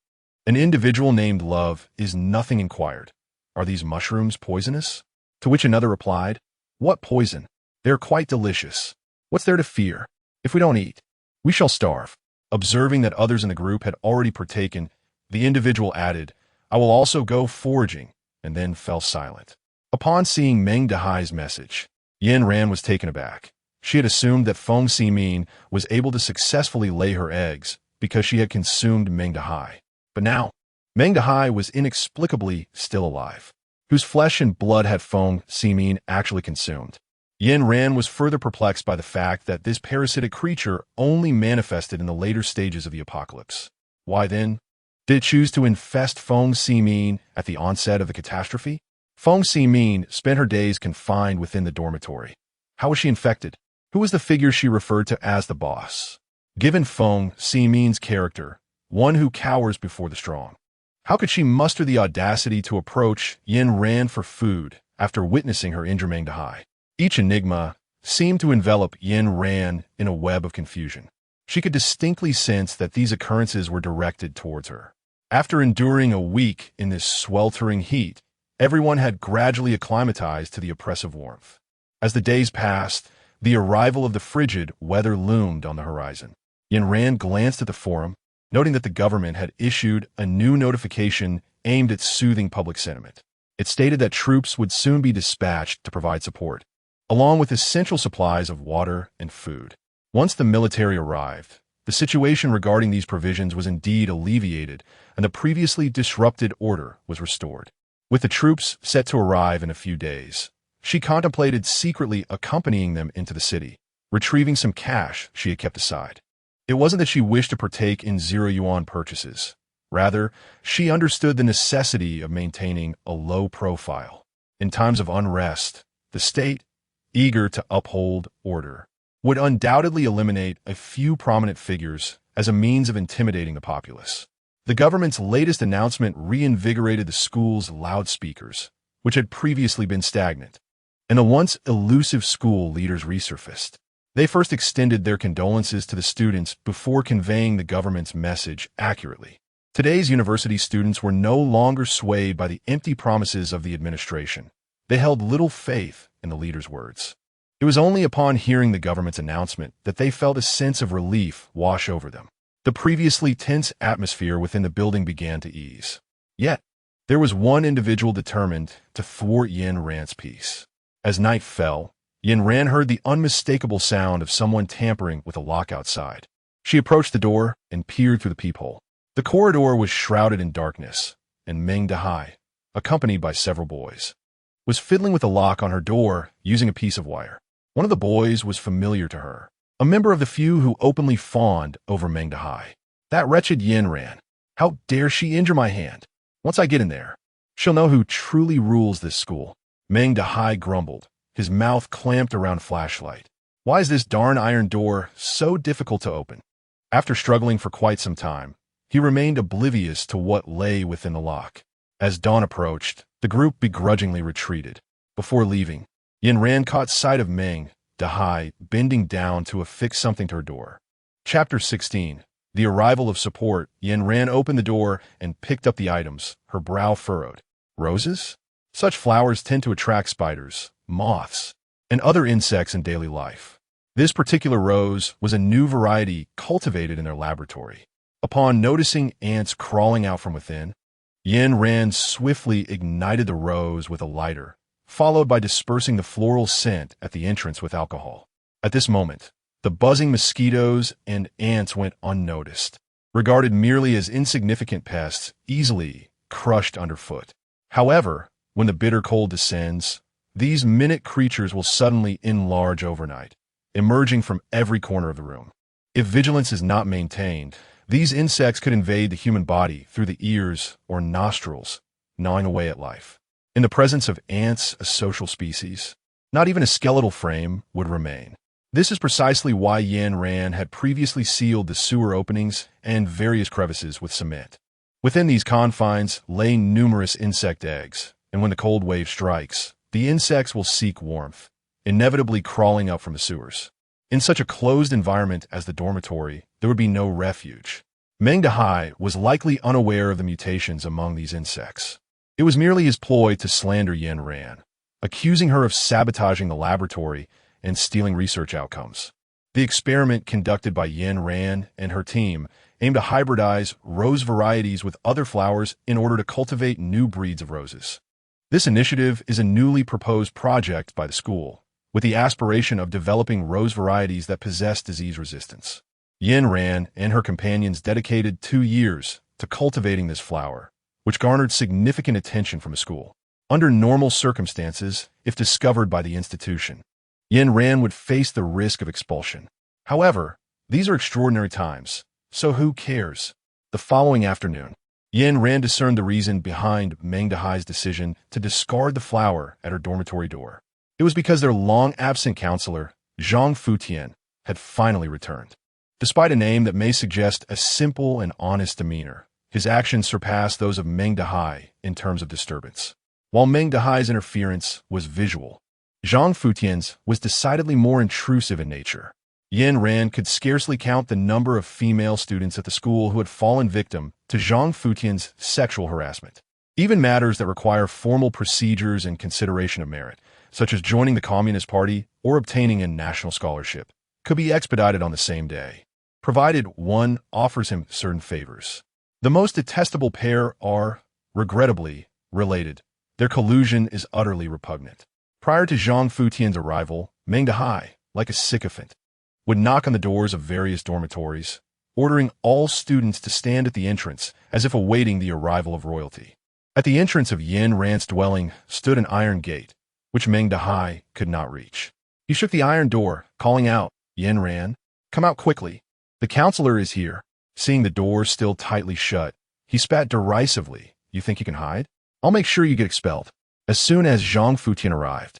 an individual named Love is nothing inquired. "Are these mushrooms poisonous?" To which another replied, "What poison? They are quite delicious. What's there to fear? If we don't eat, we shall starve." Observing that others in the group had already partaken, the individual added, "I will also go foraging," and then fell silent. Upon seeing Meng Dehai's message, Yin Ran was taken aback. She had assumed that Feng Ximin was able to successfully lay her eggs because she had consumed Meng Dehai. But now, Meng Dehai was inexplicably still alive. Whose flesh and blood had Feng Ximin actually consumed? Yin Ran was further perplexed by the fact that this parasitic creature only manifested in the later stages of the apocalypse. Why then did it choose to infest Feng Ximin at the onset of the catastrophe? Feng Ximin spent her days confined within the dormitory. How was she infected? Who was the figure she referred to as the boss? Given Feng Ximin's character, one who cowers before the strong, how could she muster the audacity to approach Yin Ran for food after witnessing her injure Meng Dahai? Each enigma seemed to envelop Yin Ran in a web of confusion. She could distinctly sense that these occurrences were directed towards her. After enduring a week in this sweltering heat, everyone had gradually acclimatized to the oppressive warmth. As the days passed, the arrival of the frigid weather loomed on the horizon. Yin Ran glanced at the forum, noting that the government had issued a new notification aimed at soothing public sentiment. It stated that troops would soon be dispatched to provide support, along with essential supplies of water and food. Once the military arrived, the situation regarding these provisions was indeed alleviated, and the previously disrupted order was restored. With the troops set to arrive in a few days, she contemplated secretly accompanying them into the city, retrieving some cash she had kept aside. It wasn't that she wished to partake in zero-yuan purchases. Rather, she understood the necessity of maintaining a low profile. In times of unrest, the state, eager to uphold order, would undoubtedly eliminate a few prominent figures as a means of intimidating the populace. The government's latest announcement reinvigorated the school's loudspeakers, which had previously been stagnant, and the once elusive school leaders resurfaced. They first extended their condolences to the students before conveying the government's message accurately. Today's university students were no longer swayed by the empty promises of the administration. They held little faith in the leaders' words. It was only upon hearing the government's announcement that they felt a sense of relief wash over them. The previously tense atmosphere within the building began to ease. Yet, there was one individual determined to thwart Yin Ran's peace. As night fell, Yin Ran heard the unmistakable sound of someone tampering with a lock outside. She approached the door and peered through the peephole. The corridor was shrouded in darkness, and Meng Dahai, accompanied by several boys, was fiddling with the lock on her door using a piece of wire. One of the boys was familiar to her, a member of the few who openly fawned over Meng Dahai. That wretched Yin Ran. How dare she injure my hand? Once I get in there, she'll know who truly rules this school. Meng Dahai grumbled, his mouth clamped around flashlight. Why is this darn iron door so difficult to open? After struggling for quite some time, he remained oblivious to what lay within the lock. As dawn approached, the group begrudgingly retreated. Before leaving, Yin Ran caught sight of Meng Dahai bending down to affix something to her door. Chapter 16. The arrival of support. Yin Ran opened the door and picked up the items, her brow furrowed. Roses? Such flowers tend to attract spiders, moths, and other insects in daily life. This particular rose was a new variety cultivated in their laboratory. Upon noticing ants crawling out from within, Yin Ran swiftly ignited the rose with a lighter, followed by dispersing the floral scent at the entrance with alcohol. At this moment, the buzzing mosquitoes and ants went unnoticed, regarded merely as insignificant pests easily crushed underfoot. However, when the bitter cold descends, these minute creatures will suddenly enlarge overnight, emerging from every corner of the room. If vigilance is not maintained, these insects could invade the human body through the ears or nostrils, gnawing away at life. In the presence of ants, a social species, not even a skeletal frame would remain. This is precisely why Yin Ran had previously sealed the sewer openings and various crevices with cement. Within these confines lay numerous insect eggs, and when the cold wave strikes, the insects will seek warmth, inevitably crawling up from the sewers. In such a closed environment as the dormitory, there would be no refuge. Meng Dahai was likely unaware of the mutations among these insects. It was merely his ploy to slander Yin Ran, accusing her of sabotaging the laboratory and stealing research outcomes. The experiment conducted by Yin Ran and her team aimed to hybridize rose varieties with other flowers in order to cultivate new breeds of roses. This initiative is a newly proposed project by the school, with the aspiration of developing rose varieties that possess disease resistance. Yin Ran and her companions dedicated 2 years to cultivating this flower, which garnered significant attention from the school. Under normal circumstances, if discovered by the institution, Yin Ran would face the risk of expulsion. However, these are extraordinary times, so who cares? The following afternoon, Yin Ran discerned the reason behind Meng Dehai's decision to discard the flower at her dormitory door. It was because their long-absent counselor, Zhang Futian, had finally returned. Despite a name that may suggest a simple and honest demeanor, his actions surpassed those of Meng Dehai in terms of disturbance. While Meng Dehai's interference was visual, Zhang Futian's was decidedly more intrusive in nature. Yin Ran could scarcely count the number of female students at the school who had fallen victim to Zhang Futian's sexual harassment. Even matters that require formal procedures and consideration of merit, such as joining the Communist Party or obtaining a national scholarship, could be expedited on the same day, provided one offers him certain favors. The most detestable pair are, regrettably, related. Their collusion is utterly repugnant. Prior to Zhang Futian's arrival, Meng Dehai, like a sycophant, would knock on the doors of various dormitories, ordering all students to stand at the entrance as if awaiting the arrival of royalty. At the entrance of Yin Ran's dwelling stood an iron gate, which Meng Dehai could not reach. He shook the iron door, calling out, "Yin Ran, come out quickly. The counselor is here." Seeing the door still tightly shut, he spat derisively. "You think you can hide? I'll make sure you get expelled." As soon as Zhang Futian arrived,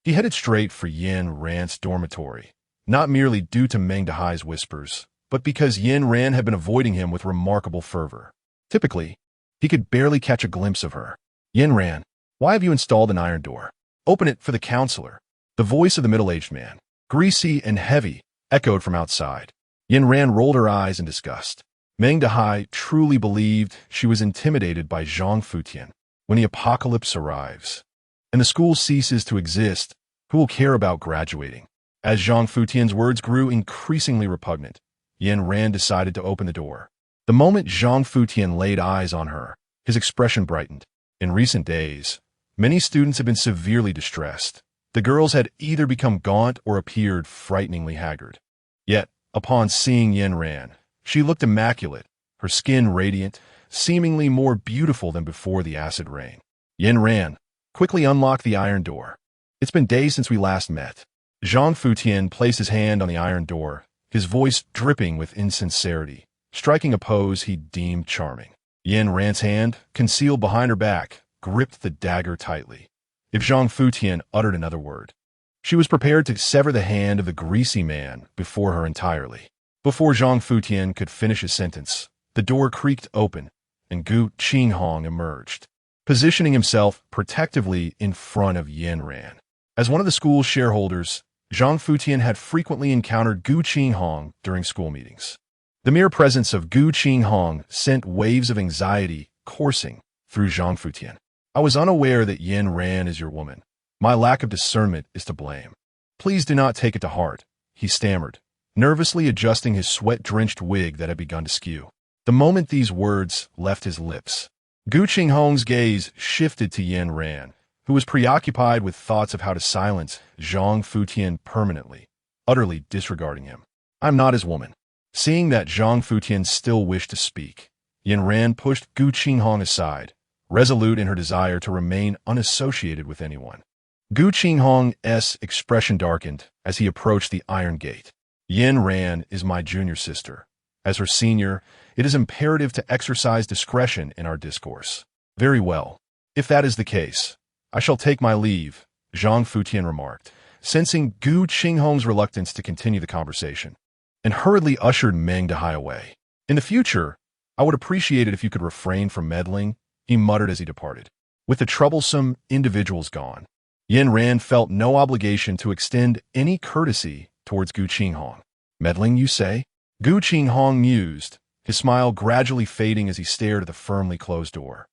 he headed straight for Yin Ran's dormitory, not merely due to Meng Dehai's whispers, but because Yin Ran had been avoiding him with remarkable fervor. Typically, he could barely catch a glimpse of her. "Yin Ran, why have you installed an iron door? Open it for the counselor." The voice of the middle-aged man, greasy and heavy, echoed from outside. Yin Ran rolled her eyes in disgust. Meng Dehai truly believed she was intimidated by Zhang Futian. When the apocalypse arrives, and the school ceases to exist, who will care about graduating? As Zhang Futian's words grew increasingly repugnant, Yin Ran decided to open the door. The moment Zhang Futian laid eyes on her, his expression brightened. In recent days, many students had been severely distressed. The girls had either become gaunt or appeared frighteningly haggard. Yet, upon seeing Yin Ran, she looked immaculate, her skin radiant, seemingly more beautiful than before the acid rain. Yin Ran quickly unlocked the iron door. "It's been days since we last met." Zhang Futian placed his hand on the iron door, his voice dripping with insincerity, striking a pose he deemed charming. Yin Ran's hand, concealed behind her back, gripped the dagger tightly. If Zhang Futian uttered another word, she was prepared to sever the hand of the greasy man before her entirely. Before Zhang Futian could finish his sentence, the door creaked open, and Gu Qinghong emerged, positioning himself protectively in front of Yin Ran. As one of the school's shareholders, Zhang Futian had frequently encountered Gu Qinghong during school meetings. The mere presence of Gu Qinghong sent waves of anxiety coursing through Zhang Futian. "I was unaware that Yin Ran is your woman. My lack of discernment is to blame. Please do not take it to heart," he stammered, nervously adjusting his sweat-drenched wig that had begun to skew. The moment these words left his lips, Gu Qinghong's gaze shifted to Yin Ran, who was preoccupied with thoughts of how to silence Zhang Futian permanently, utterly disregarding him. "I'm not his woman." Seeing that Zhang Futian still wished to speak, Yin Ran pushed Gu Qinghong aside, resolute in her desire to remain unassociated with anyone. Gu Qinghong's expression darkened as he approached the iron gate. "Yin Ran is my junior sister. As her senior, it is imperative to exercise discretion in our discourse." "Very well. If that is the case, I shall take my leave," Zhang Futian remarked, sensing Gu Qinghong's reluctance to continue the conversation, and hurriedly ushered Meng Dehai away. "In the future, I would appreciate it if you could refrain from meddling," he muttered as he departed. With the troublesome individuals gone, Yin Ran felt no obligation to extend any courtesy towards Gu Qinghong. "Meddling, you say?" Gu Qinghong mused, his smile gradually fading as he stared at the firmly closed door.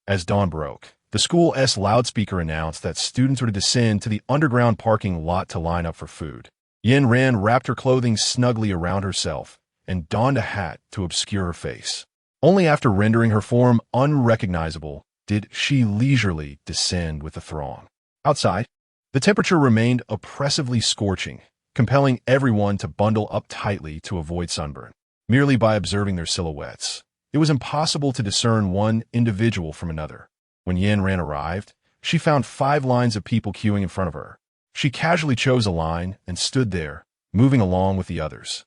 As dawn broke, the school's loudspeaker announced that students were to descend to the underground parking lot to line up for food. Yin Ran wrapped her clothing snugly around herself and donned a hat to obscure her face. Only after rendering her form unrecognizable did she leisurely descend with the throng. Outside, the temperature remained oppressively scorching, compelling everyone to bundle up tightly to avoid sunburn. Merely by observing their silhouettes, it was impossible to discern one individual from another. When Yin Ran arrived, she found 5 lines of people queuing in front of her. She casually chose a line and stood there, moving along with the others.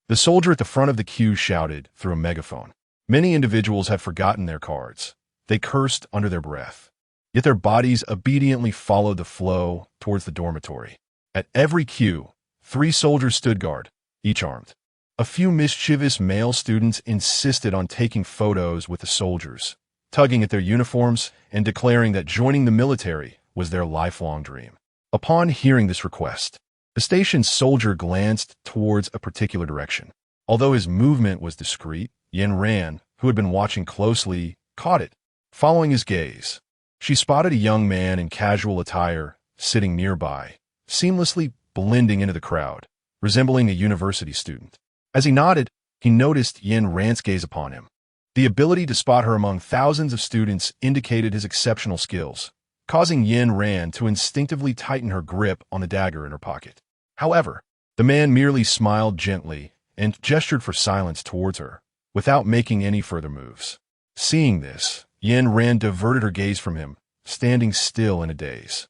The soldier at the front of the queue shouted through a megaphone. Many individuals had forgotten their cards. They cursed under their breath. Yet their bodies obediently followed the flow towards the dormitory. At every queue, 3 soldiers stood guard, each armed. A few mischievous male students insisted on taking photos with the soldiers, tugging at their uniforms and declaring that joining the military was their lifelong dream. Upon hearing this request, the station's soldier glanced towards a particular direction. Although his movement was discreet, Yin Ran, who had been watching closely, caught it. Following his gaze, she spotted a young man in casual attire sitting nearby, seamlessly blending into the crowd, resembling a university student. As he nodded, he noticed Yin Ran's gaze upon him. The ability to spot her among thousands of students indicated his exceptional skills, causing Yin Ran to instinctively tighten her grip on the dagger in her pocket. However, the man merely smiled gently and gestured for silence towards her, without making any further moves. Seeing this, Yin Ran diverted her gaze from him, standing still in a daze.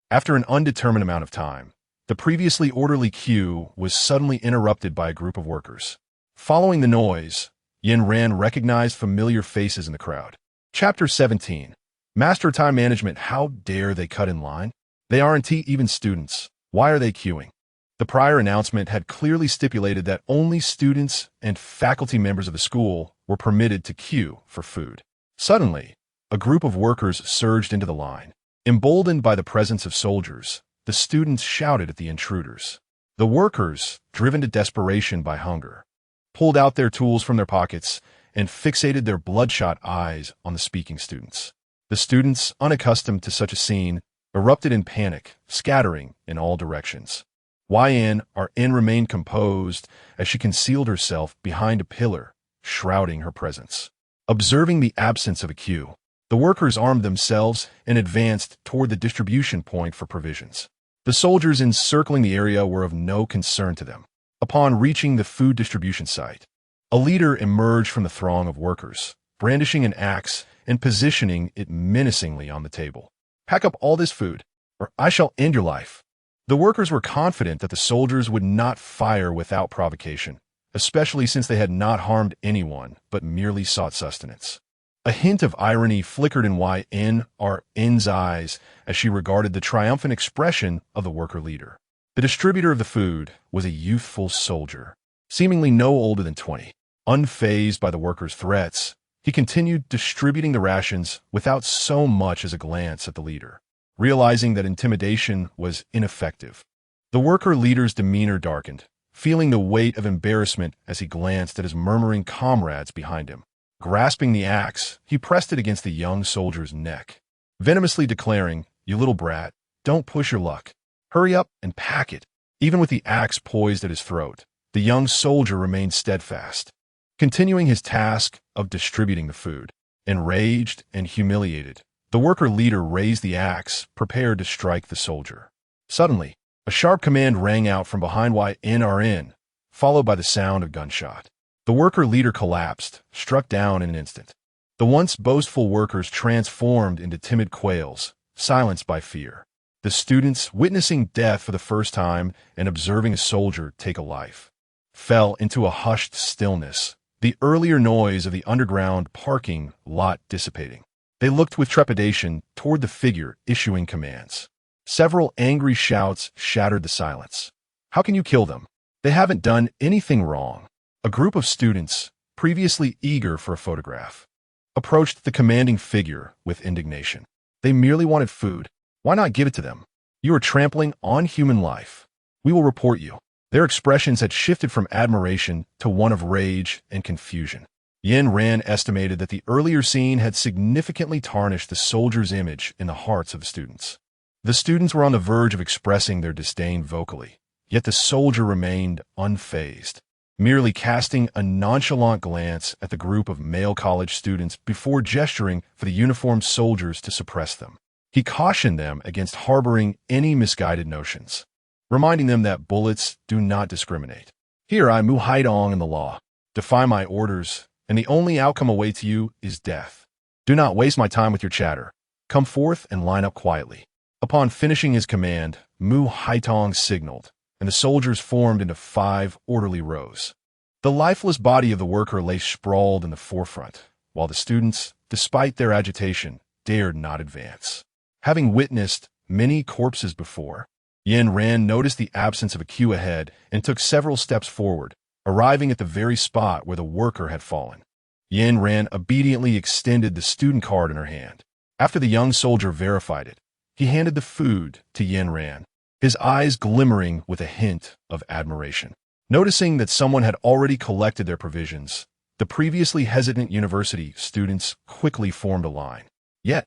After an undetermined amount of time, the previously orderly queue was suddenly interrupted by a group of workers. Following the noise, Yin Ran recognized familiar faces in the crowd. Chapter 17. Master Time Management. How dare they cut in line? They aren't even students. Why are they queuing? The prior announcement had clearly stipulated that only students and faculty members of the school were permitted to queue for food. Suddenly, a group of workers surged into the line. Emboldened by the presence of soldiers, the students shouted at the intruders. The workers, driven to desperation by hunger, pulled out their tools from their pockets and fixated their bloodshot eyes on the speaking students. The students, unaccustomed to such a scene, erupted in panic, scattering in all directions. YN remained composed as she concealed herself behind a pillar, shrouding her presence. Observing the absence of a queue, the workers armed themselves and advanced toward the distribution point for provisions. The soldiers encircling the area were of no concern to them. Upon reaching the food distribution site, a leader emerged from the throng of workers, brandishing an axe and positioning it menacingly on the table. "Pack up all this food, or I shall end your life." The workers were confident that the soldiers would not fire without provocation, especially since they had not harmed anyone but merely sought sustenance. A hint of irony flickered in YN's eyes as she regarded the triumphant expression of the worker leader. The distributor of the food was a youthful soldier, seemingly no older than 20. Unfazed by the workers' threats, he continued distributing the rations without so much as a glance at the leader. Realizing that intimidation was ineffective, the worker leader's demeanor darkened, feeling the weight of embarrassment as he glanced at his murmuring comrades behind him. Grasping the axe, he pressed it against the young soldier's neck, venomously declaring, "You little brat, don't push your luck. Hurry up and pack it." Even with the axe poised at his throat, the young soldier remained steadfast, continuing his task of distributing the food. Enraged and humiliated, the worker leader raised the axe, prepared to strike the soldier. Suddenly, a sharp command rang out from behind YNRN, followed by the sound of gunshot. The worker leader collapsed, struck down in an instant. The once boastful workers transformed into timid quails, silenced by fear. The students, witnessing death for the first time and observing a soldier take a life, fell into a hushed stillness, the earlier noise of the underground parking lot dissipating. They looked with trepidation toward the figure issuing commands. Several angry shouts shattered the silence. "How can you kill them? They haven't done anything wrong." A group of students, previously eager for a photograph, approached the commanding figure with indignation. They merely wanted food. Why not give it to them? "You are trampling on human life. We will report you." Their expressions had shifted from admiration to one of rage and confusion. Yin Ran estimated that the earlier scene had significantly tarnished the soldier's image in the hearts of the students. The students were on the verge of expressing their disdain vocally, yet the soldier remained unfazed, merely casting a nonchalant glance at the group of male college students before gesturing for the uniformed soldiers to suppress them. He cautioned them against harboring any misguided notions, reminding them that bullets do not discriminate. "Here I Muhaidong in the law. Defy my orders, and the only outcome awaits you is death. Do not waste my time with your chatter. Come forth and line up quietly." Upon finishing his command, Mu Haitong signaled, and the soldiers formed into 5 orderly rows. The lifeless body of the worker lay sprawled in the forefront, while the students, despite their agitation, dared not advance. Having witnessed many corpses before, Yin Ran noticed the absence of a queue ahead and took several steps forward, arriving at the very spot where the worker had fallen. Yin Ran obediently extended the student card in her hand. After the young soldier verified it, he handed the food to Yin Ran, his eyes glimmering with a hint of admiration. Noticing that someone had already collected their provisions, the previously hesitant university students quickly formed a line. Yet,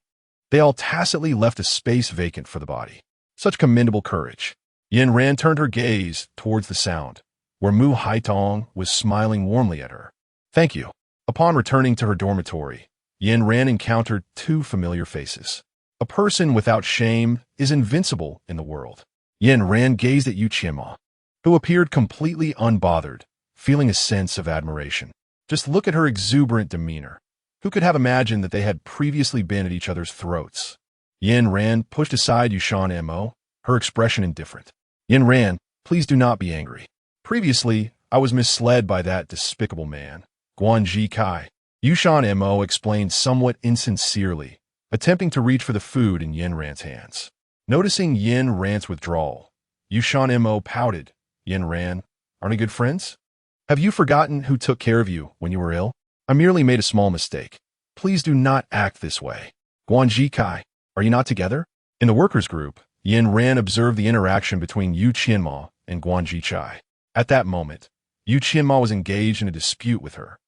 they all tacitly left a space vacant for the body. Such commendable courage. Yin Ran turned her gaze towards the sound, where Mu Haitong was smiling warmly at her. Thank you. Upon returning to her dormitory, Yin Ran encountered 2 familiar faces. A person without shame is invincible in the world. Yin Ran gazed at Gu Qinghong, who appeared completely unbothered, feeling a sense of admiration. Just look at her exuberant demeanor. Who could have imagined that they had previously been at each other's throats? Yin Ran pushed aside Yushan Mo, her expression indifferent. Yin Ran, please do not be angry. Previously, I was misled by that despicable man, Guanji Kai. Yushan Mo explained somewhat insincerely, attempting to reach for the food in Yin Ran's hands. Noticing Yin Ran's withdrawal, Yushan Mo pouted. Yin Ran, aren't we good friends? Have you forgotten who took care of you when you were ill? I merely made a small mistake. Please do not act this way. Guanji Kai, are you not together? In the workers' group, Yin Ran observed the interaction between Gu Qinghong and Guanji Chai. At that moment, Gu Qinghong was engaged in a dispute with her,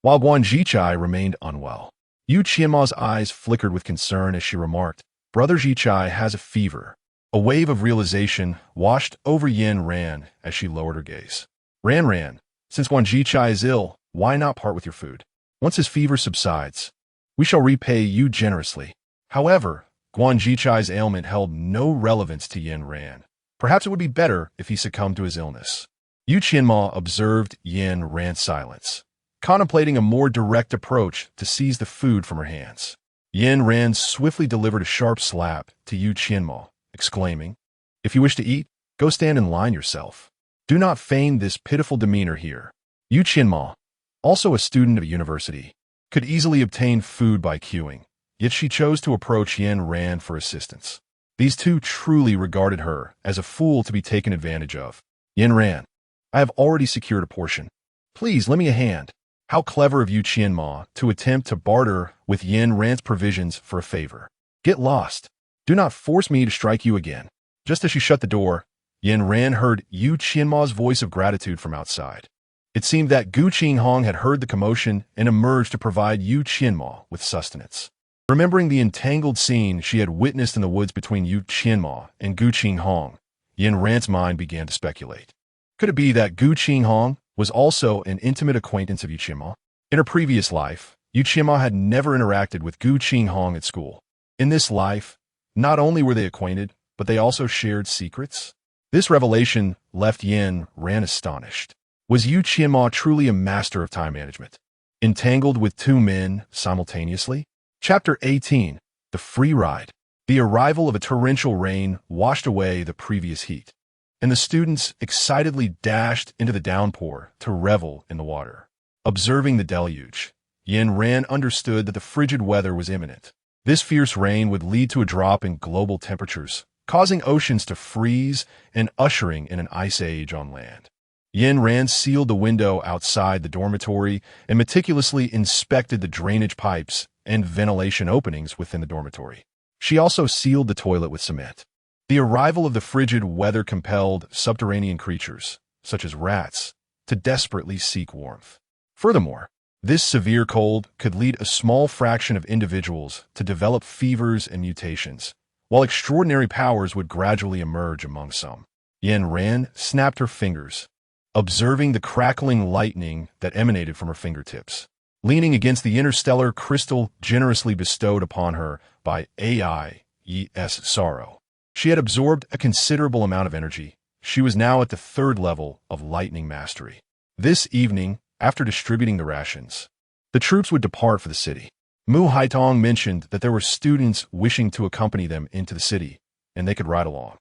while Guanji Chai remained unwell. Gu Qinghong's eyes flickered with concern as she remarked, Brother Ji Chai has a fever. A wave of realization washed over Yin Ran as she lowered her gaze. Ran, since Guanji Chai is ill, why not part with your food? Once his fever subsides, we shall repay you generously. However, Guanji Chai's ailment held no relevance to Yin Ran. Perhaps it would be better if he succumbed to his illness. Gu Qinghong observed Yin Ran's silence, contemplating a more direct approach to seize the food from her hands. Yin Ran swiftly delivered a sharp slap to Gu Qinghong, exclaiming, if you wish to eat, go stand in line yourself. Do not feign this pitiful demeanor here. Gu Qinghong, also a student of a university, could easily obtain food by queuing, yet she chose to approach Yin Ran for assistance. These two truly regarded her as a fool to be taken advantage of. Yin Ran, I have already secured a portion. Please lend me a hand. How clever of Gu Qinghong to attempt to barter with Yin Ran's provisions for a favor. Get lost. Do not force me to strike you again. Just as she shut the door, Yin Ran heard Gu Qinghong's voice of gratitude from outside. It seemed that Gu Qinghong had heard the commotion and emerged to provide Gu Qinghong with sustenance. Remembering the entangled scene she had witnessed in the woods between Gu Qinghong and Gu Qinghong, Yin Ran's mind began to speculate. Could it be that Gu Qinghong was also an intimate acquaintance of Gu Qinghong? In her previous life, Gu Qinghong had never interacted with Gu Qinghong at school. In this life, not only were they acquainted, but they also shared secrets. This revelation left Yin Ran astonished. Was Gu Qinghong truly a master of time management? Entangled with 2 men simultaneously? Chapter 18, The Free Ride. The arrival of a torrential rain washed away the previous heat, and the students excitedly dashed into the downpour to revel in the water. Observing the deluge, Yin Ran understood that the frigid weather was imminent. This fierce rain would lead to a drop in global temperatures, causing oceans to freeze and ushering in an ice age on land. Yin Ran sealed the window outside the dormitory and meticulously inspected the drainage pipes and ventilation openings within the dormitory. She also sealed the toilet with cement. The arrival of the frigid weather compelled subterranean creatures, such as rats, to desperately seek warmth. Furthermore, this severe cold could lead a small fraction of individuals to develop fevers and mutations, while extraordinary powers would gradually emerge among some. Yin Ran snapped her fingers, observing the crackling lightning that emanated from her fingertips. Leaning against the interstellar crystal generously bestowed upon her by AIES Sorrow, she had absorbed a considerable amount of energy. She was now at the 3rd level of lightning mastery. This evening, after distributing the rations, the troops would depart for the city. Mu Haitong mentioned that there were students wishing to accompany them into the city, and they could ride along.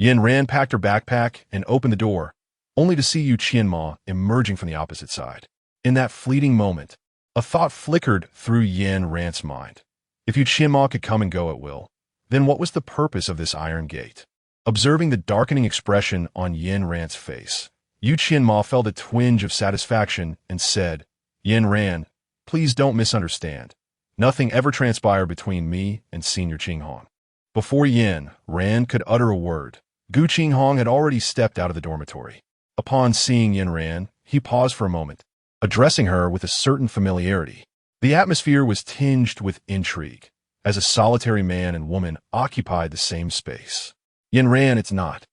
Yin Ran packed her backpack and opened the door, only to see Gu Qinghong emerging from the opposite side. In that fleeting moment, a thought flickered through Yin Ran's mind. If Gu Qinghong could come and go at will, then what was the purpose of this iron gate? Observing the darkening expression on Yin Ran's face, Gu Qinghong felt a twinge of satisfaction and said, Yin Ran, please don't misunderstand. Nothing ever transpired between me and Senior Qinghong. Before Yin Ran could utter a word, Gu Qinghong had already stepped out of the dormitory. Upon seeing Yin Ran, he paused for a moment, addressing her with a certain familiarity. The atmosphere was tinged with intrigue, as a solitary man and woman occupied the same space. Yin Ran, it's not.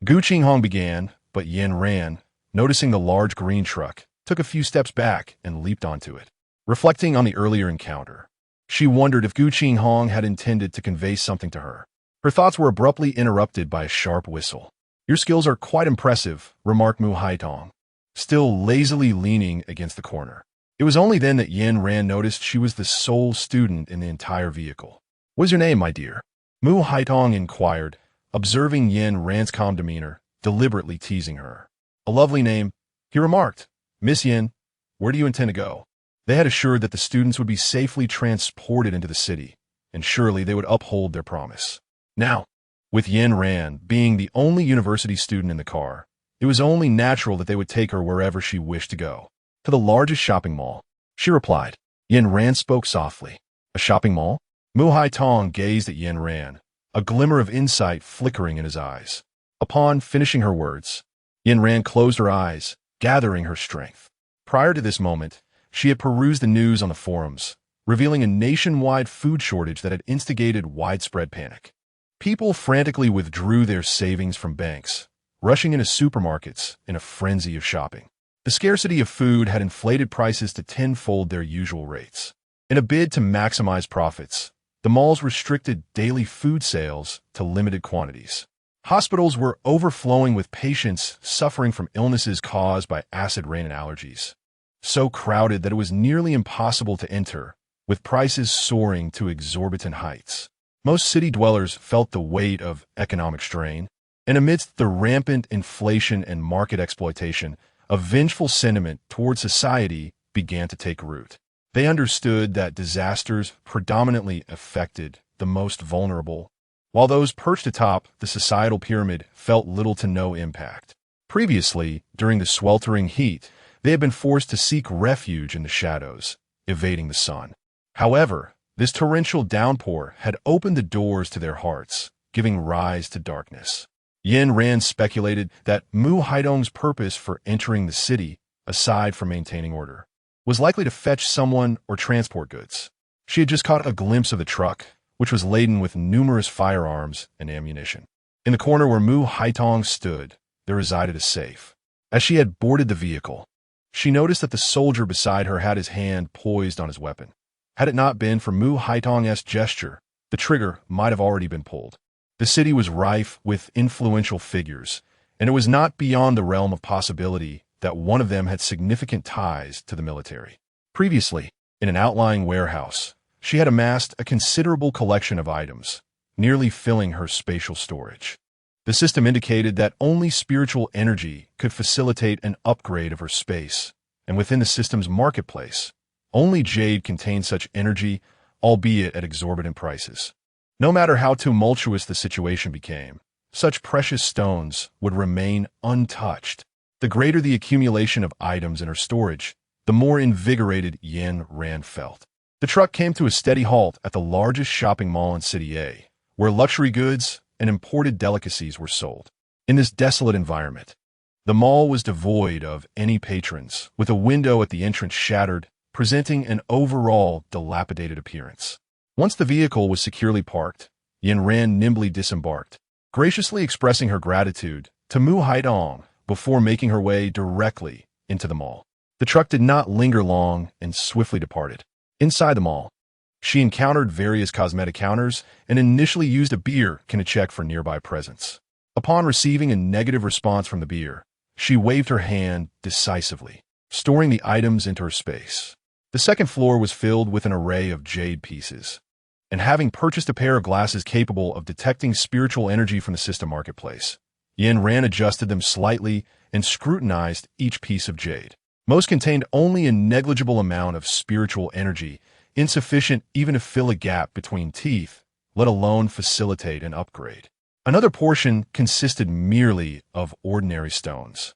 Gu Qinghong began, but Yin Ran, noticing the large green truck, took a few steps back and leaped onto it. Reflecting on the earlier encounter, she wondered if Gu Qinghong had intended to convey something to her. Her thoughts were abruptly interrupted by a sharp whistle. Your skills are quite impressive, remarked Mu Haitong, still lazily leaning against the corner. It was only then that Yin Ran noticed she was the sole student in the entire vehicle. What's your name, my dear? Mu Haitong inquired, observing Yin Ran's calm demeanor, deliberately teasing her. A lovely name, he remarked. Miss Yin, where do you intend to go? They had assured that the students would be safely transported into the city, and surely they would uphold their promise. Now, with Yin Ran being the only university student in the car, it was only natural that they would take her wherever she wished to go. To the largest shopping mall, she replied. Yin Ran spoke softly. A shopping mall? Mu Haitong gazed at Yin Ran, a glimmer of insight flickering in his eyes. Upon finishing her words, Yin Ran closed her eyes, gathering her strength. Prior to this moment, she had perused the news on the forums, revealing a nationwide food shortage that had instigated widespread panic. People frantically withdrew their savings from banks, rushing into supermarkets in a frenzy of shopping. The scarcity of food had inflated prices to tenfold their usual rates. In a bid to maximize profits, the malls restricted daily food sales to limited quantities. Hospitals were overflowing with patients suffering from illnesses caused by acid rain and allergies, so crowded that it was nearly impossible to enter, with prices soaring to exorbitant heights. Most city dwellers felt the weight of economic strain, and amidst the rampant inflation and market exploitation, a vengeful sentiment toward society began to take root. They understood that disasters predominantly affected the most vulnerable, while those perched atop the societal pyramid felt little to no impact. Previously, during the sweltering heat, they had been forced to seek refuge in the shadows, evading the sun. However, this torrential downpour had opened the doors to their hearts, giving rise to darkness. Yin Ran speculated that Mu Haidong's purpose for entering the city, aside from maintaining order, was likely to fetch someone or transport goods. She had just caught a glimpse of the truck, which was laden with numerous firearms and ammunition. In the corner where Mu Haitong stood, there resided a safe. As she had boarded the vehicle, she noticed that the soldier beside her had his hand poised on his weapon. Had it not been for Mu Haitong's gesture, the trigger might have already been pulled. The city was rife with influential figures, and it was not beyond the realm of possibility that one of them had significant ties to the military. Previously, in an outlying warehouse, she had amassed a considerable collection of items, nearly filling her spatial storage. The system indicated that only spiritual energy could facilitate an upgrade of her space, and within the system's marketplace, only jade contained such energy, albeit at exorbitant prices. No matter how tumultuous the situation became, such precious stones would remain untouched. The greater the accumulation of items in her storage, the more invigorated Yin Ran felt. The truck came to a steady halt at the largest shopping mall in City A, where luxury goods and imported delicacies were sold. In this desolate environment, the mall was devoid of any patrons, with a window at the entrance shattered, presenting an overall dilapidated appearance. Once the vehicle was securely parked, Yin Ran nimbly disembarked, graciously expressing her gratitude to Mu Haidong before making her way directly into the mall. The truck did not linger long and swiftly departed. Inside the mall, she encountered various cosmetic counters and initially used a beer can to check for nearby presents. Upon receiving a negative response from the beer, she waved her hand decisively, storing the items into her space. The second floor was filled with an array of jade pieces. and having purchased a pair of glasses capable of detecting spiritual energy from the system marketplace, Yin Ran adjusted them slightly and scrutinized each piece of jade. Most contained only a negligible amount of spiritual energy, insufficient even to fill a gap between teeth, let alone facilitate an upgrade. Another portion consisted merely of ordinary stones,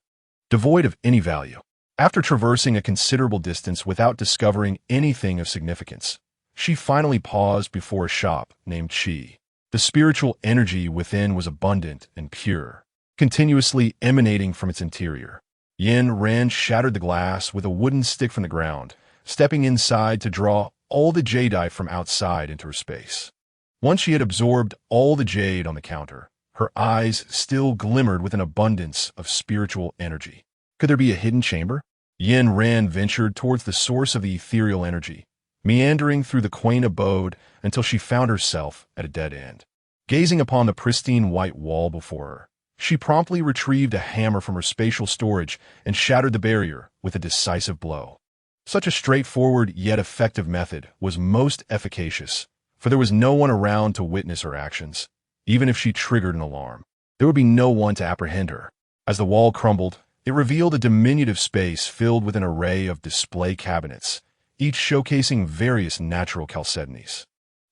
devoid of any value. After traversing a considerable distance without discovering anything of significance, she finally paused before a shop named Qi. The spiritual energy within was abundant and pure, continuously emanating from its interior. Yin Ran shattered the glass with a wooden stick from the ground, stepping inside to draw all the jadeite from outside into her space. Once she had absorbed all the jade on the counter, her eyes still glimmered with an abundance of spiritual energy. Could there be a hidden chamber? Yin Ran ventured towards the source of the ethereal energy, meandering through the quaint abode until she found herself at a dead end. Gazing upon the pristine white wall before her, she promptly retrieved a hammer from her spatial storage and shattered the barrier with a decisive blow. Such a straightforward yet effective method was most efficacious, for there was no one around to witness her actions. Even if she triggered an alarm, there would be no one to apprehend her. As the wall crumbled, it revealed a diminutive space filled with an array of display cabinets, each showcasing various natural chalcedonies.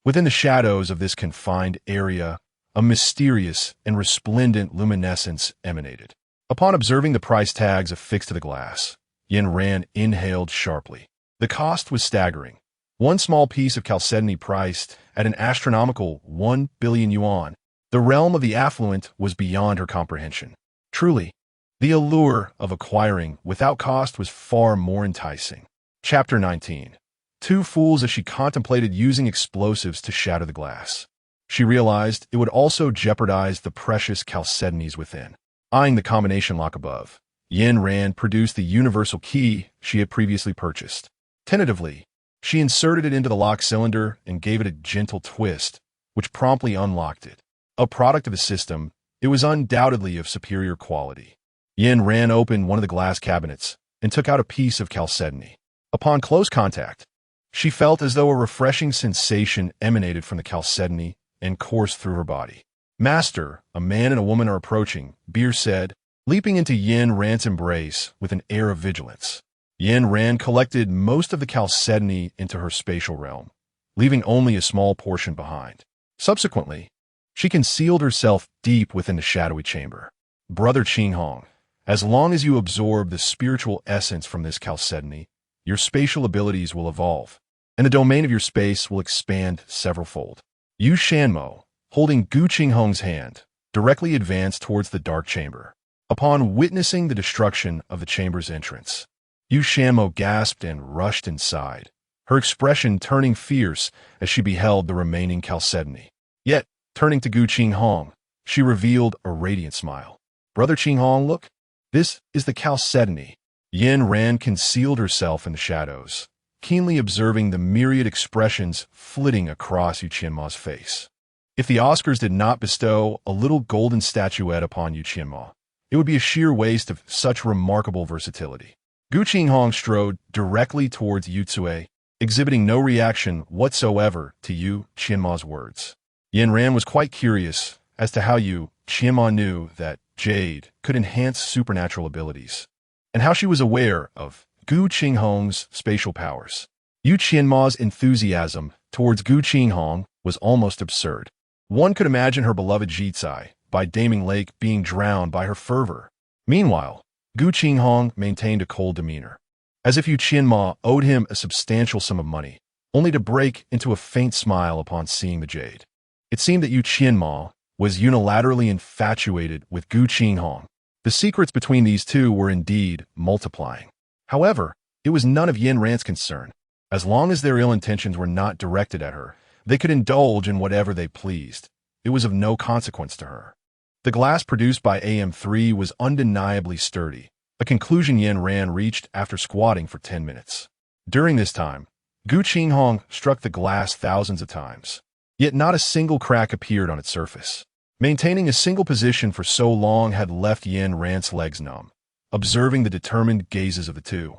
Within the shadows of this confined area, a mysterious and resplendent luminescence emanated. Upon observing the price tags affixed to the glass, Yin Ran inhaled sharply. The cost was staggering. One small piece of chalcedony priced at an astronomical 1 billion yuan. The realm of the affluent was beyond her comprehension. Truly, the allure of acquiring without cost was far more enticing. Chapter 19. Two fools as she contemplated using explosives to shatter the glass. She realized it would also jeopardize the precious chalcedonies within. Eyeing the combination lock above, Yin Ran produced the universal key she had previously purchased. Tentatively, she inserted it into the lock cylinder and gave it a gentle twist, which promptly unlocked it. A product of the system, it was undoubtedly of superior quality. Yin Ran opened one of the glass cabinets and took out a piece of chalcedony. Upon close contact, she felt as though a refreshing sensation emanated from the chalcedony and coursed through her body. "Master, a man and a woman are approaching," Beer said, leaping into Yin Ran's embrace with an air of vigilance. Yin Ran collected most of the chalcedony into her spatial realm, leaving only a small portion behind. Subsequently, she concealed herself deep within the shadowy chamber. "Brother Qinghong, as long as you absorb the spiritual essence from this chalcedony, your spatial abilities will evolve, and the domain of your space will expand severalfold." Yu Shanmo, holding Gu Qinghong's hand, directly advanced towards the dark chamber. Upon witnessing the destruction of the chamber's entrance, Yu Shanmo gasped and rushed inside, her expression turning fierce as she beheld the remaining chalcedony. Yet, turning to Gu Qinghong, she revealed a radiant smile. "Brother Qinghong, look. This is the chalcedony." Yin Ran concealed herself in the shadows, keenly observing the myriad expressions flitting across Yu Qianma's face. If the Oscars did not bestow a little golden statuette upon Yu Qianma, it would be a sheer waste of such remarkable versatility. Gu Qinghong strode directly towards Yu Tsue, exhibiting no reaction whatsoever to Yu Qianma's words. Yin Ran was quite curious as to how Yu Qianma knew that jade could enhance supernatural abilities, and how she was aware of Gu Qinghong's spatial powers. Yu Qianma's enthusiasm towards Gu Qinghong was almost absurd. One could imagine her beloved Jitsai by Daming Lake being drowned by her fervor. Meanwhile, Gu Qinghong maintained a cold demeanor, as if Yu Qianma owed him a substantial sum of money, only to break into a faint smile upon seeing the jade. It seemed that Yu Qianma was unilaterally infatuated with Gu Qinghong. The secrets between these two were indeed multiplying. However, it was none of Yin Ran's concern. As long as their ill intentions were not directed at her, they could indulge in whatever they pleased. It was of no consequence to her. The glass produced by AM3 was undeniably sturdy, a conclusion Yin Ran reached after squatting for 10 minutes. During this time, Gu Qinghong struck the glass thousands of times, yet not a single crack appeared on its surface. Maintaining a single position for so long had left Yin Ran's legs numb. Observing the determined gazes of the two,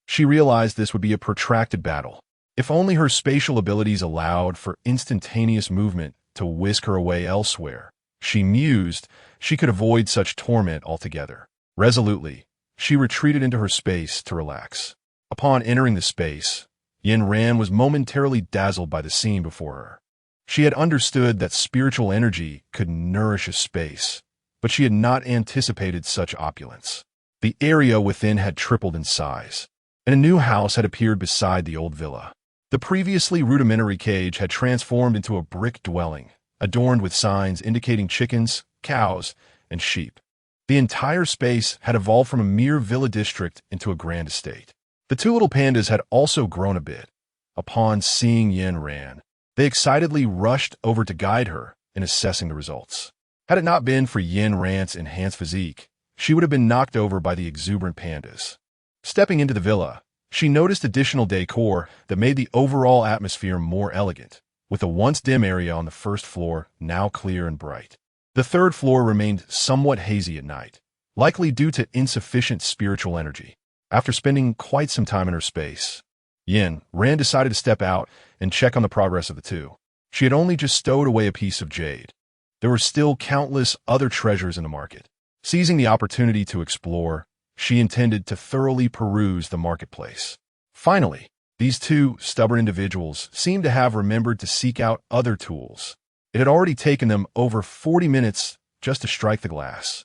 she realized this would be a protracted battle. If only her spatial abilities allowed for instantaneous movement to whisk her away elsewhere, she mused, she could avoid such torment altogether. Resolutely, she retreated into her space to relax. Upon entering the space, Yin Ran was momentarily dazzled by the scene before her. She had understood that spiritual energy could nourish a space, but she had not anticipated such opulence. The area within had tripled in size, and a new house had appeared beside the old villa. The previously rudimentary cage had transformed into a brick dwelling, adorned with signs indicating chickens, cows, and sheep. The entire space had evolved from a mere villa district into a grand estate. The two little pandas had also grown a bit. Upon seeing Yin Ran, they excitedly rushed over to guide her in assessing the results. Had it not been for Yin Ran's enhanced physique, she would have been knocked over by the exuberant pandas. Stepping into the villa, she noticed additional decor that made the overall atmosphere more elegant, with a once dim area on the first floor now clear and bright. The third floor remained somewhat hazy at night, likely due to insufficient spiritual energy. After spending quite some time in her space, Yin Ran decided to step out and check on the progress of the two. She had only just stowed away a piece of jade. There were still countless other treasures in the market. Seizing the opportunity to explore, she intended to thoroughly peruse the marketplace. Finally, these two stubborn individuals seemed to have remembered to seek out other tools. It had already taken them over 40 minutes just to strike the glass.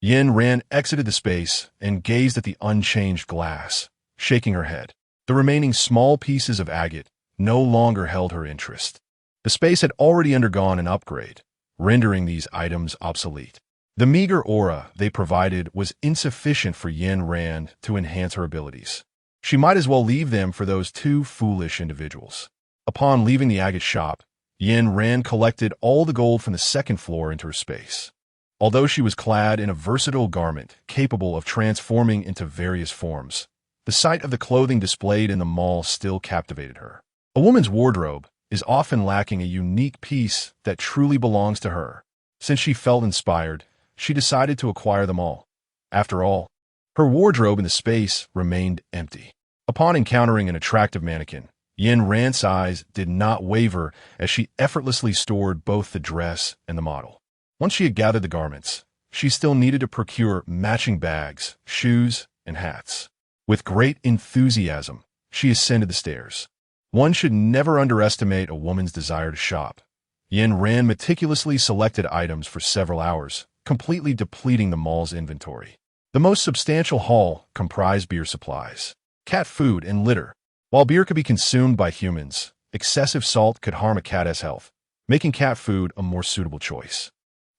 Yin Ran exited the space and gazed at the unchanged glass, shaking her head. The remaining small pieces of agate no longer held her interest. The space had already undergone an upgrade, rendering these items obsolete. The meager aura they provided was insufficient for Yin Ran to enhance her abilities. She might as well leave them for those two foolish individuals. Upon leaving the agate shop, Yin Ran collected all the gold from the second floor into her space. Although she was clad in a versatile garment capable of transforming into various forms, the sight of the clothing displayed in the mall still captivated her. A woman's wardrobe is often lacking a unique piece that truly belongs to her. Since she felt inspired, she decided to acquire them all. After all, her wardrobe in the space remained empty. Upon encountering an attractive mannequin, Yin Ran's eyes did not waver as she effortlessly stored both the dress and the model. Once she had gathered the garments, she still needed to procure matching bags, shoes, and hats. With great enthusiasm, she ascended the stairs. One should never underestimate a woman's desire to shop. Yin Ran meticulously selected items for several hours, completely depleting the mall's inventory. The most substantial haul comprised beer supplies, cat food, and litter. While beer could be consumed by humans, excessive salt could harm a cat's health, making cat food a more suitable choice.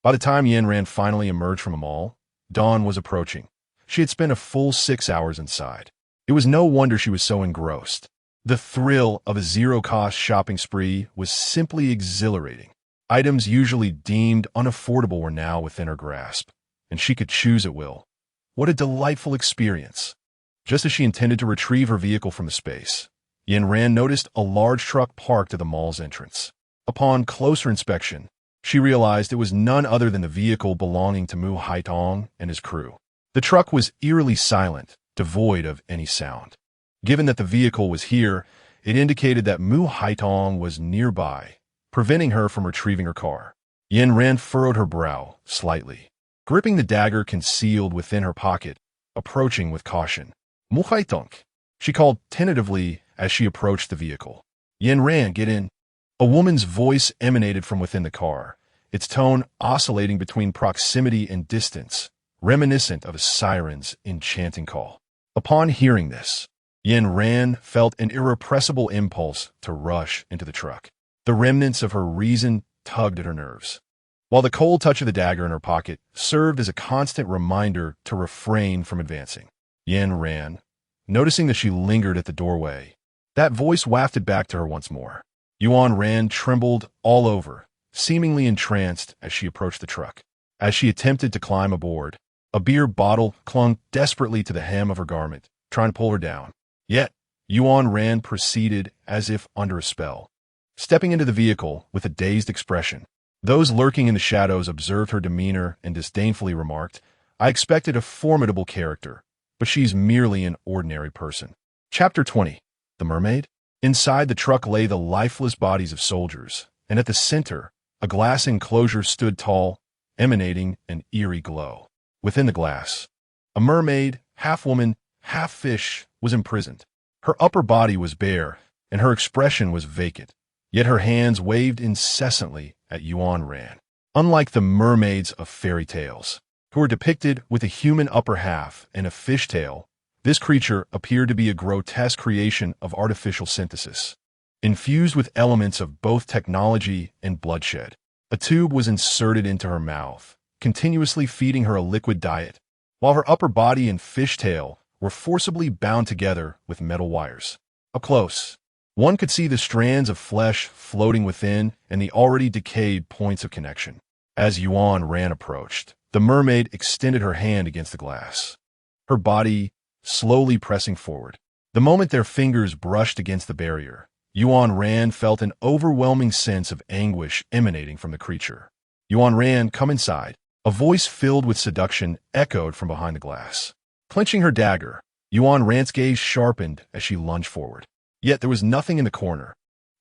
By the time Yin Ran finally emerged from the mall, dawn was approaching. She had spent a full 6 hours inside. It was no wonder she was so engrossed. The thrill of a zero-cost shopping spree was simply exhilarating. Items usually deemed unaffordable were now within her grasp, and she could choose at will. What a delightful experience! Just as she intended to retrieve her vehicle from the space, Yin Ran noticed a large truck parked at the mall's entrance. Upon closer inspection, she realized it was none other than the vehicle belonging to Mu Haitong and his crew. The truck was eerily silent, devoid of any sound. Given that the vehicle was here, it indicated that Mu Haitong was nearby, preventing her from retrieving her car. Yin Ran furrowed her brow slightly, gripping the dagger concealed within her pocket, approaching with caution. Mu Haitong, she called tentatively as she approached the vehicle. Yin Ran, get in. A woman's voice emanated from within the car, its tone oscillating between proximity and distance, reminiscent of a siren's enchanting call. Upon hearing this, Yin Ran felt an irrepressible impulse to rush into the truck. The remnants of her reason tugged at her nerves, while the cold touch of the dagger in her pocket served as a constant reminder to refrain from advancing. Yin Ran, noticing that she lingered at the doorway. That voice wafted back to her once more. Yuan Ran trembled all over, seemingly entranced as she approached the truck. As she attempted to climb aboard, a beer bottle clung desperately to the hem of her garment, trying to pull her down. Yet, Yuan Ran proceeded as if under a spell. Stepping into the vehicle with a dazed expression, those lurking in the shadows observed her demeanor and disdainfully remarked, "I expected a formidable character, but she's merely an ordinary person." Chapter 20. The Mermaid? Inside the truck lay the lifeless bodies of soldiers, and at the center, a glass enclosure stood tall, emanating an eerie glow. Within the glass, a mermaid, half woman, half fish, was imprisoned. Her upper body was bare, and her expression was vacant, yet her hands waved incessantly at Yuan Ran. Unlike the mermaids of fairy tales, who are depicted with a human upper half and a fish tail, this creature appeared to be a grotesque creation of artificial synthesis, infused with elements of both technology and bloodshed. A tube was inserted into her mouth, continuously feeding her a liquid diet, while her upper body and fish tail were forcibly bound together with metal wires. Up close, one could see the strands of flesh floating within and the already decayed points of connection. As Yuan Ran approached, the mermaid extended her hand against the glass, her body slowly pressing forward. The moment their fingers brushed against the barrier, Yuan Ran felt an overwhelming sense of anguish emanating from the creature. Yuan Ran, come inside. A voice filled with seduction echoed from behind the glass. Clenching her dagger, Yuan Ran's gaze sharpened as she lunged forward. Yet there was nothing in the corner,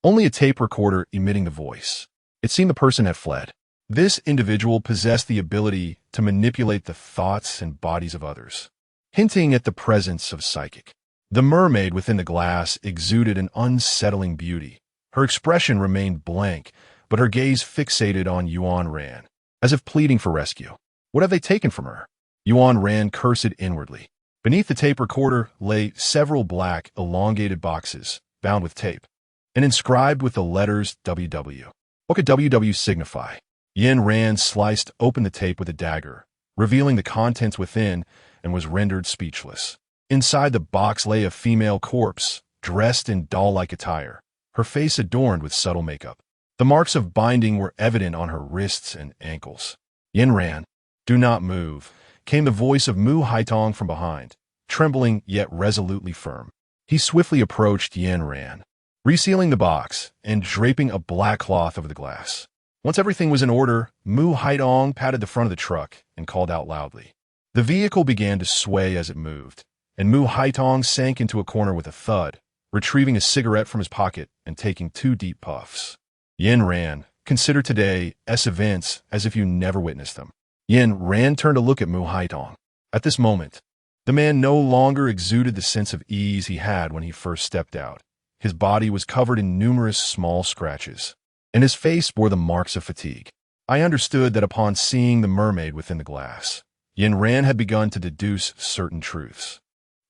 only a tape recorder emitting the voice. It seemed the person had fled. This individual possessed the ability to manipulate the thoughts and bodies of others, hinting at the presence of psychic. The mermaid within the glass exuded an unsettling beauty. Her expression remained blank, but her gaze fixated on Yuan Ran, as if pleading for rescue. What have they taken from her? Yuan Ran cursed inwardly. Beneath the tape recorder lay several black, elongated boxes, bound with tape, and inscribed with the letters WW. What could WW signify? Yin Ran sliced open the tape with a dagger, revealing the contents within, and was rendered speechless. Inside the box lay a female corpse, dressed in doll-like attire, her face adorned with subtle makeup. The marks of binding were evident on her wrists and ankles. Yin Ran, do not move, came the voice of Mu Haitong from behind, trembling yet resolutely firm. He swiftly approached Yin Ran, resealing the box and draping a black cloth over the glass. Once everything was in order, Mu Haitong patted the front of the truck and called out loudly. The vehicle began to sway as it moved, and Mu Haitong sank into a corner with a thud, retrieving a cigarette from his pocket and taking 2 deep puffs. Yin Ran, consider today's events as if you never witnessed them. Yin Ran turned to look at Mu Haitong. At this moment, the man no longer exuded the sense of ease he had when he first stepped out. His body was covered in numerous small scratches, and his face bore the marks of fatigue. I understood that upon seeing the mermaid within the glass, Yin Ran had begun to deduce certain truths.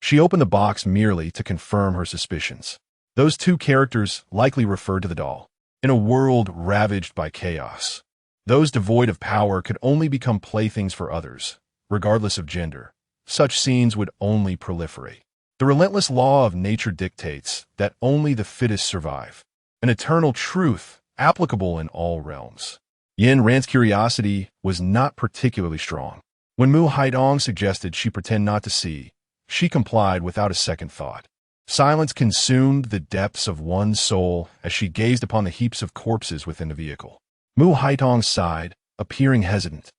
She opened the box merely to confirm her suspicions. Those 2 characters likely referred to the doll. In a world ravaged by chaos, those devoid of power could only become playthings for others, regardless of gender. Such scenes would only proliferate. The relentless law of nature dictates that only the fittest survive, an eternal truth applicable in all realms. Yin Ran's curiosity was not particularly strong. When Mu Haidong suggested she pretend not to see, she complied without a second thought. Silence consumed the depths of one's soul as she gazed upon the heaps of corpses within the vehicle. Mu Haitong sighed, appearing hesitant,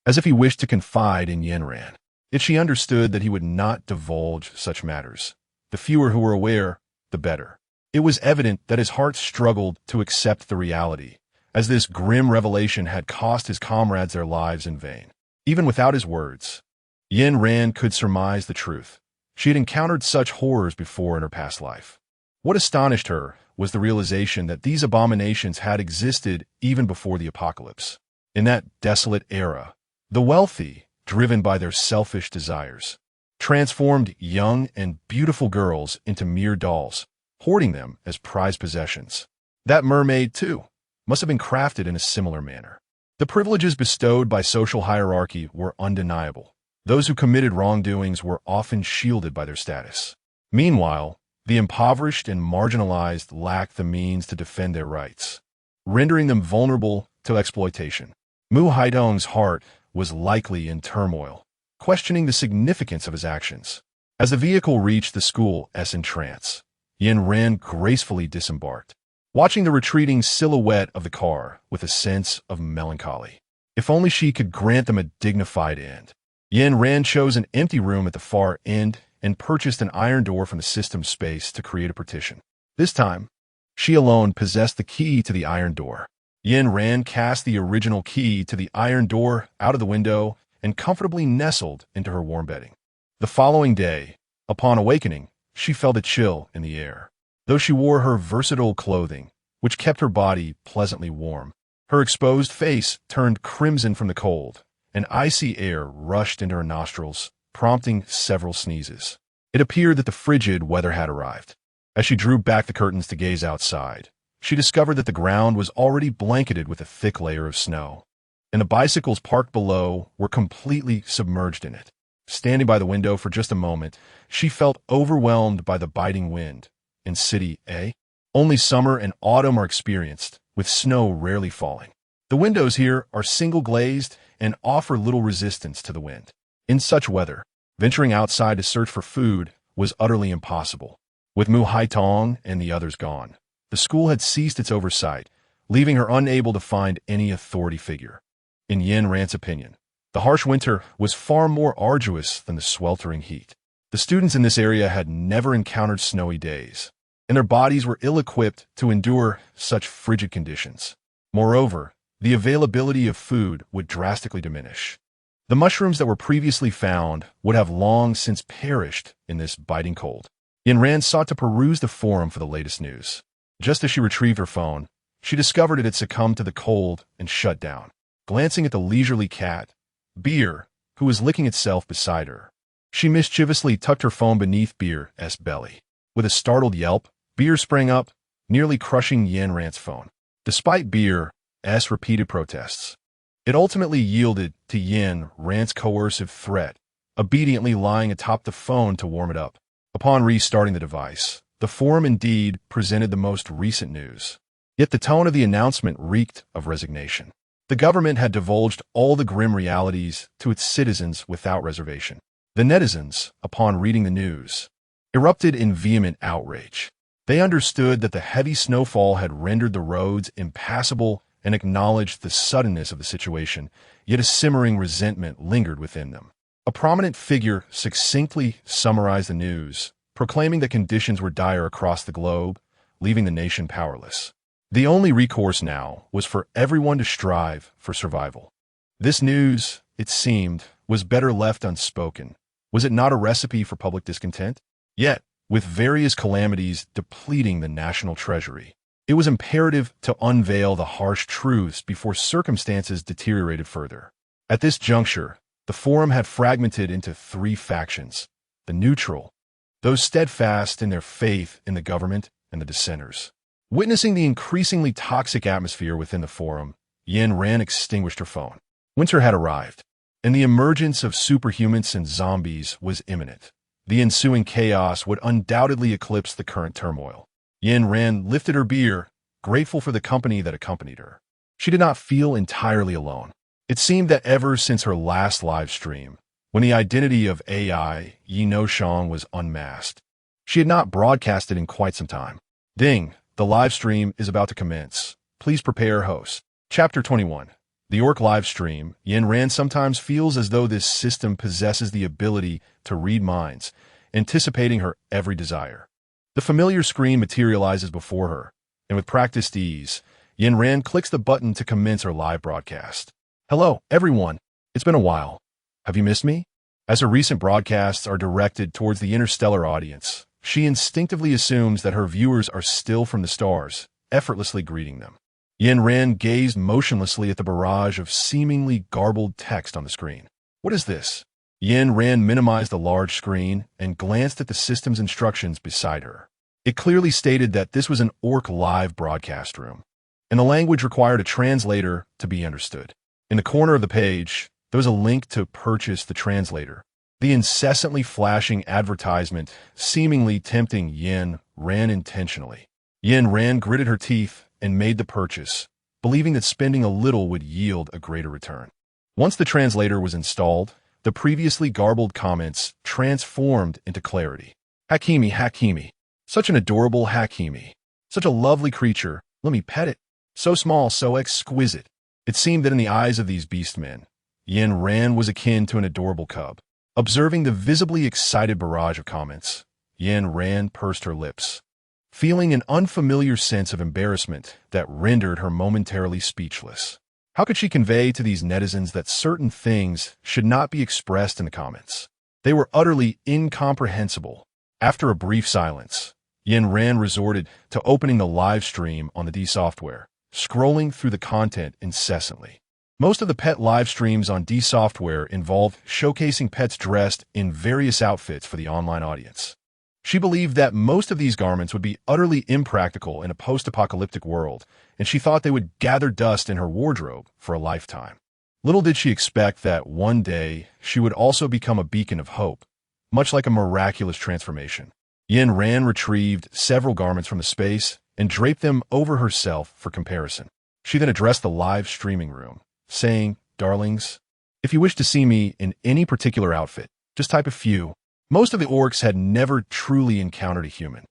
as if he wished to confide in Yin Ran. Yet she understood that he would not divulge such matters. The fewer who were aware, the better. It was evident that his heart struggled to accept the reality, as this grim revelation had cost his comrades their lives in vain. Even without his words, Yin Ran could surmise the truth. She had encountered such horrors before in her past life. What astonished her was the realization that these abominations had existed even before the apocalypse. In that desolate era, the wealthy, driven by their selfish desires, transformed young and beautiful girls into mere dolls, hoarding them as prized possessions. That mermaid, too, must have been crafted in a similar manner. The privileges bestowed by social hierarchy were undeniable. Those who committed wrongdoings were often shielded by their status. Meanwhile, the impoverished and marginalized lacked the means to defend their rights, rendering them vulnerable to exploitation. Mu Haidong's heart was likely in turmoil, questioning the significance of his actions. As the vehicle reached the school's entrance, Yin Ran gracefully disembarked, watching the retreating silhouette of the car with a sense of melancholy. If only she could grant them a dignified end. Yin Ran chose an empty room at the far end and purchased an iron door from the system space to create a partition. This time, she alone possessed the key to the iron door. Yin Ran cast the original key to the iron door out of the window and comfortably nestled into her warm bedding. The following day, upon awakening, she felt a chill in the air. Though she wore her versatile clothing, which kept her body pleasantly warm, her exposed face turned crimson from the cold, and icy air rushed into her nostrils, prompting several sneezes. It appeared that the frigid weather had arrived. As she drew back the curtains to gaze outside, she discovered that the ground was already blanketed with a thick layer of snow, and the bicycles parked below were completely submerged in it. Standing by the window for just a moment, she felt overwhelmed by the biting wind. In City A, only summer and autumn are experienced, with snow rarely falling. The windows here are single-glazed and offer little resistance to the wind. In such weather, venturing outside to search for food was utterly impossible. With Mu Haitong and the others gone, the school had ceased its oversight, leaving her unable to find any authority figure. In Yin Ran's opinion, the harsh winter was far more arduous than the sweltering heat. The students in this area had never encountered snowy days, and their bodies were ill-equipped to endure such frigid conditions. Moreover, the availability of food would drastically diminish. The mushrooms that were previously found would have long since perished in this biting cold. Yin Ran sought to peruse the forum for the latest news. Just as she retrieved her phone, she discovered it had succumbed to the cold and shut down. Glancing at the leisurely cat, Beer, who was licking itself beside her, she mischievously tucked her phone beneath Beer's belly. With a startled yelp, Beer sprang up, nearly crushing Yin Ran's phone. Despite Beer's repeated protests, it ultimately yielded to Yin Ran's coercive threat, obediently lying atop the phone to warm it up. Upon restarting the device, the forum indeed presented the most recent news. Yet the tone of the announcement reeked of resignation. The government had divulged all the grim realities to its citizens without reservation. The netizens, upon reading the news, erupted in vehement outrage. They understood that the heavy snowfall had rendered the roads impassable and acknowledged the suddenness of the situation, yet a simmering resentment lingered within them. A prominent figure succinctly summarized the news, proclaiming that conditions were dire across the globe, leaving the nation powerless. The only recourse now was for everyone to strive for survival. This news, it seemed, was better left unspoken. Was it not a recipe for public discontent? Yet, with various calamities depleting the national treasury, it was imperative to unveil the harsh truths before circumstances deteriorated further. At this juncture, the forum had fragmented into three factions: the neutral, those steadfast in their faith in the government, and the dissenters. Witnessing the increasingly toxic atmosphere within the forum, Yin Ran extinguished her phone. Winter had arrived, and the emergence of superhumans and zombies was imminent. The ensuing chaos would undoubtedly eclipse the current turmoil. Yin Ran lifted her beer, grateful for the company that accompanied her. She did not feel entirely alone. It seemed that ever since her last live stream, when the identity of AI Yi No Shang was unmasked, she had not broadcasted in quite some time. Ding, the live stream is about to commence. Please prepare, host. Chapter 21. The Orc live stream. Yin Ran sometimes feels as though this system possesses the ability to read minds, anticipating her every desire. The familiar screen materializes before her, and with practiced ease, Yin Ran clicks the button to commence her live broadcast. Hello, everyone. It's been a while. Have you missed me? As her recent broadcasts are directed towards the Interstellar audience, she instinctively assumes that her viewers are still from the stars, effortlessly greeting them. Yin Ran gazed motionlessly at the barrage of seemingly garbled text on the screen. What is this? Yin Ran minimized the large screen and glanced at the system's instructions beside her. It clearly stated that this was an Orc live broadcast room, and the language required a translator to be understood. In the corner of the page, there was a link to purchase the translator. The incessantly flashing advertisement seemingly tempting Yin Ran intentionally. Yin Ran gritted her teeth and made the purchase, believing that spending a little would yield a greater return. Once the translator was installed, the previously garbled comments transformed into clarity. Hakimi, Hakimi. Such an adorable Hakimi. Such a lovely creature. Let me pet it. So small, so exquisite. It seemed that in the eyes of these beastmen, Yin Ran was akin to an adorable cub. Observing the visibly excited barrage of comments, Yin Ran pursed her lips. feeling an unfamiliar sense of embarrassment that rendered her momentarily speechless. How could she convey to these netizens that certain things should not be expressed in the comments? They were utterly incomprehensible. After a brief silence, Yin Ran resorted to opening the live stream on the D software, scrolling through the content incessantly. Most of the pet live streams on D software involved showcasing pets dressed in various outfits for the online audience. She believed that most of these garments would be utterly impractical in a post-apocalyptic world, and she thought they would gather dust in her wardrobe for a lifetime. Little did she expect that one day she would also become a beacon of hope, much like a miraculous transformation. Yin Ran retrieved several garments from the space and draped them over herself for comparison. She then addressed the live streaming room, saying, "Darlings, if you wish to see me in any particular outfit, just type a few." Most of the orcs had never truly encountered a human.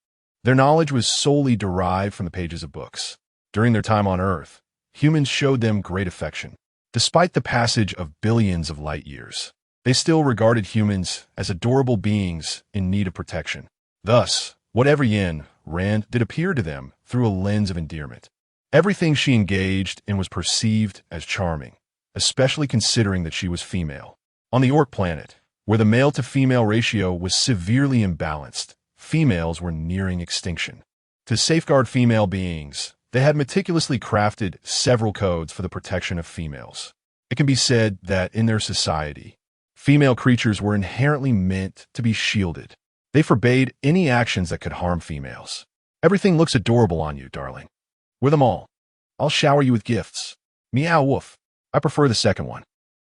Their knowledge was solely derived from the pages of books. During their time on Earth, humans showed them great affection. Despite the passage of billions of light years, they still regarded humans as adorable beings in need of protection. Thus, whatever Yin Ran did appear to them through a lens of endearment. Everything she engaged in was perceived as charming, especially considering that she was female. On the orc planet, where the male-to-female ratio was severely imbalanced, females were nearing extinction. To safeguard female beings, they had meticulously crafted several codes for the protection of females. It can be said that in their society, female creatures were inherently meant to be shielded. They forbade any actions that could harm females. "Everything looks adorable on you, darling. Wear them all. I'll shower you with gifts. Meow woof. I prefer the second one."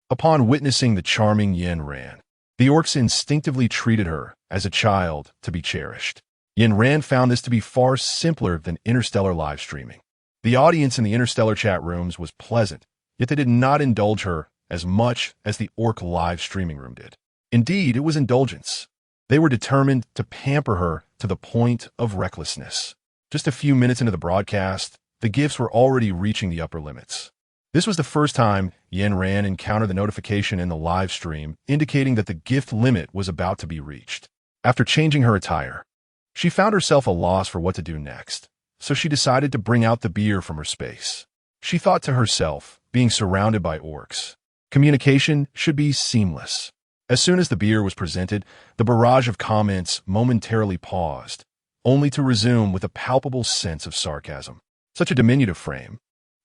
Upon witnessing the charming Yin Ran, the orcs instinctively treated her as a child to be cherished. Yin Ran found this to be far simpler than Interstellar live streaming. The audience in the Interstellar chat rooms was pleasant, yet they did not indulge her as much as the orc live streaming room did. Indeed, it was indulgence. They were determined to pamper her to the point of recklessness. Just a few minutes into the broadcast, the gifts were already reaching the upper limits. This was the first time Yin Ran encountered the notification in the live stream indicating that the gift limit was about to be reached. After changing her attire, she found herself a loss for what to do next, so she decided to bring out the beer from her space. She thought to herself, being surrounded by orcs, communication should be seamless. As soon as the beer was presented, the barrage of comments momentarily paused, only to resume with a palpable sense of sarcasm. Such a diminutive frame.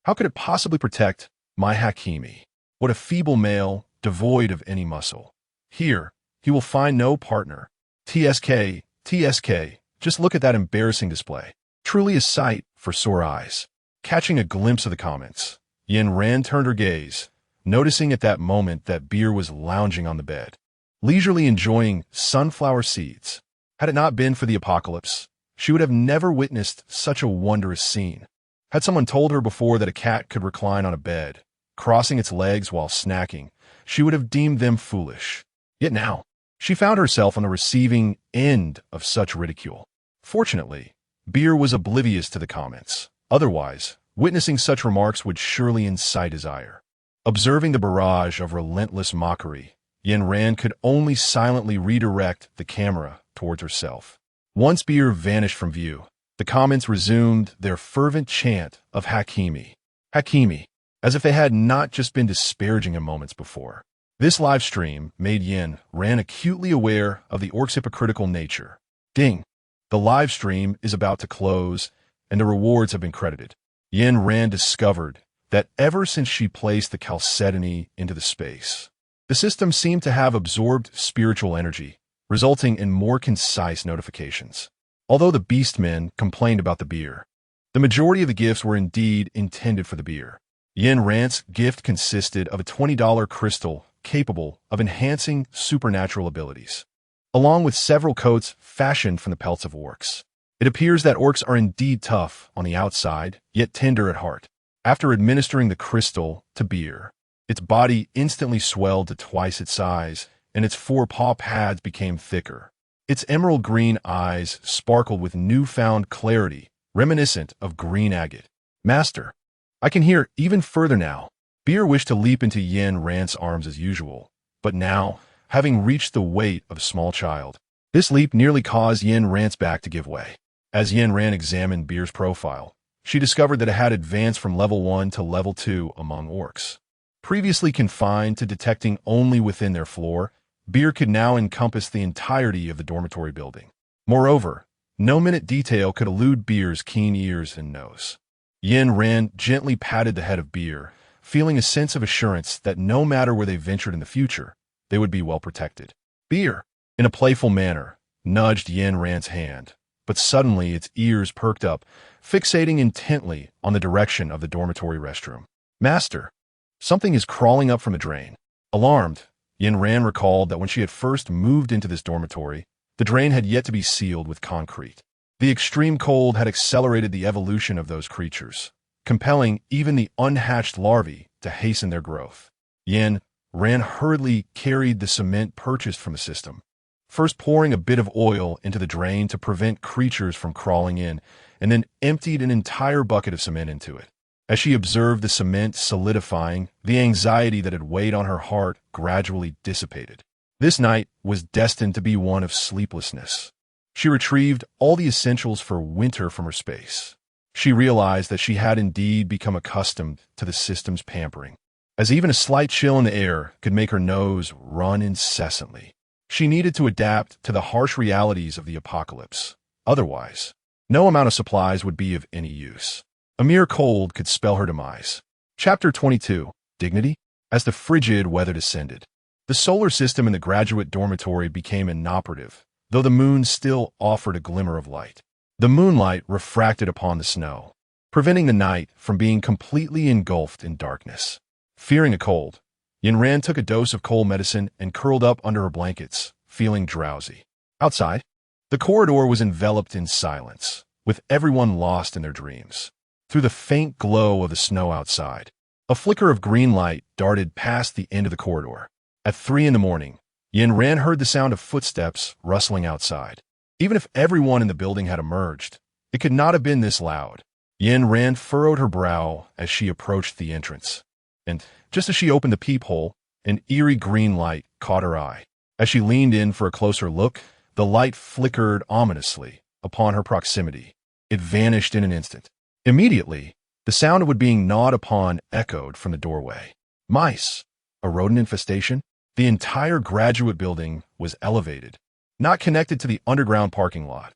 How could it possibly protect my Hakimi? What a feeble male, devoid of any muscle. Here, he will find no partner. TSK, TSK, just look at that embarrassing display. Truly a sight for sore eyes. Catching a glimpse of the comments, Yin Ran turned her gaze, noticing at that moment that beer was lounging on the bed, leisurely enjoying sunflower seeds. Had it not been for the apocalypse, she would have never witnessed such a wondrous scene. Had someone told her before that a cat could recline on a bed, crossing its legs while snacking, she would have deemed them foolish. Yet now, she found herself on the receiving end of such ridicule. Fortunately, beer was oblivious to the comments. Otherwise, witnessing such remarks would surely incite desire. Observing the barrage of relentless mockery, Yin Ran could only silently redirect the camera towards herself. Once beer vanished from view, the comments resumed their fervent chant of Hakimi. Hakimi, as if they had not just been disparaging him moments before. This live stream made Yin Ran acutely aware of the orc's hypocritical nature. Ding! The live stream is about to close, and the rewards have been credited. Yin Ran discovered that ever since she placed the chalcedony into the space, the system seemed to have absorbed spiritual energy, resulting in more concise notifications. Although the beastmen complained about the beer, the majority of the gifts were indeed intended for the beer. Yin Ran's gift consisted of a $20 crystal capable of enhancing supernatural abilities, along with several coats fashioned from the pelts of orcs. It appears that orcs are indeed tough on the outside, yet tender at heart. After administering the crystal to beer, its body instantly swelled to twice its size, and its 4 paw pads became thicker. Its emerald green eyes sparkled with newfound clarity, reminiscent of green agate. "Master, I can hear even further now." Beer wished to leap into Yin Ran's arms as usual, but now, having reached the weight of a small child, this leap nearly caused Yin Ran's back to give way. As Yin Ran examined Beer's profile, she discovered that it had advanced from level 1 to level 2 among orcs. Previously confined to detecting only within their floor, Beer could now encompass the entirety of the dormitory building. Moreover, no minute detail could elude Beer's keen ears and nose. Yin Ran gently patted the head of Beer, feeling a sense of assurance that no matter where they ventured in the future, they would be well protected. Beer, in a playful manner, nudged Yin Ran's hand, but suddenly its ears perked up, fixating intently on the direction of the dormitory restroom. Master, something is crawling up from the drain. Alarmed, Yin Ran recalled that when she had first moved into this dormitory, the drain had yet to be sealed with concrete. The extreme cold had accelerated the evolution of those creatures, compelling even the unhatched larvae to hasten their growth. Yin Ran hurriedly carried the cement purchased from the system, first pouring a bit of oil into the drain to prevent creatures from crawling in, and then emptied an entire bucket of cement into it. As she observed the cement solidifying, the anxiety that had weighed on her heart gradually dissipated. This night was destined to be one of sleeplessness. She retrieved all the essentials for winter from her space. She realized that she had indeed become accustomed to the system's pampering, as even a slight chill in the air could make her nose run incessantly. She needed to adapt to the harsh realities of the apocalypse. Otherwise, no amount of supplies would be of any use. A mere cold could spell her demise. Chapter 22, Dignity. As the frigid weather descended, the solar system in the graduate dormitory became inoperative, though the moon still offered a glimmer of light. The moonlight refracted upon the snow, preventing the night from being completely engulfed in darkness. Fearing a cold, Yin Ran took a dose of cold medicine and curled up under her blankets, feeling drowsy. Outside, the corridor was enveloped in silence, with everyone lost in their dreams. Through the faint glow of the snow outside, a flicker of green light darted past the end of the corridor. At 3 a.m, Yin Ran heard the sound of footsteps rustling outside. Even if everyone in the building had emerged, it could not have been this loud. Yin Ran furrowed her brow as she approached the entrance. And just as she opened the peephole, an eerie green light caught her eye. As she leaned in for a closer look, the light flickered ominously upon her proximity. It vanished in an instant. Immediately, the sound of it being gnawed upon echoed from the doorway. Mice! A rodent infestation? The entire graduate building was elevated, not connected to the underground parking lot.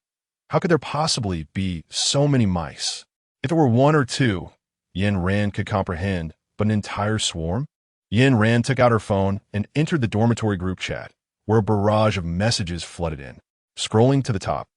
How could there possibly be so many mice? If there were one or two, Yin Ran could comprehend, but an entire swarm? Yin Ran took out her phone and entered the dormitory group chat, where a barrage of messages flooded in. Scrolling to the top,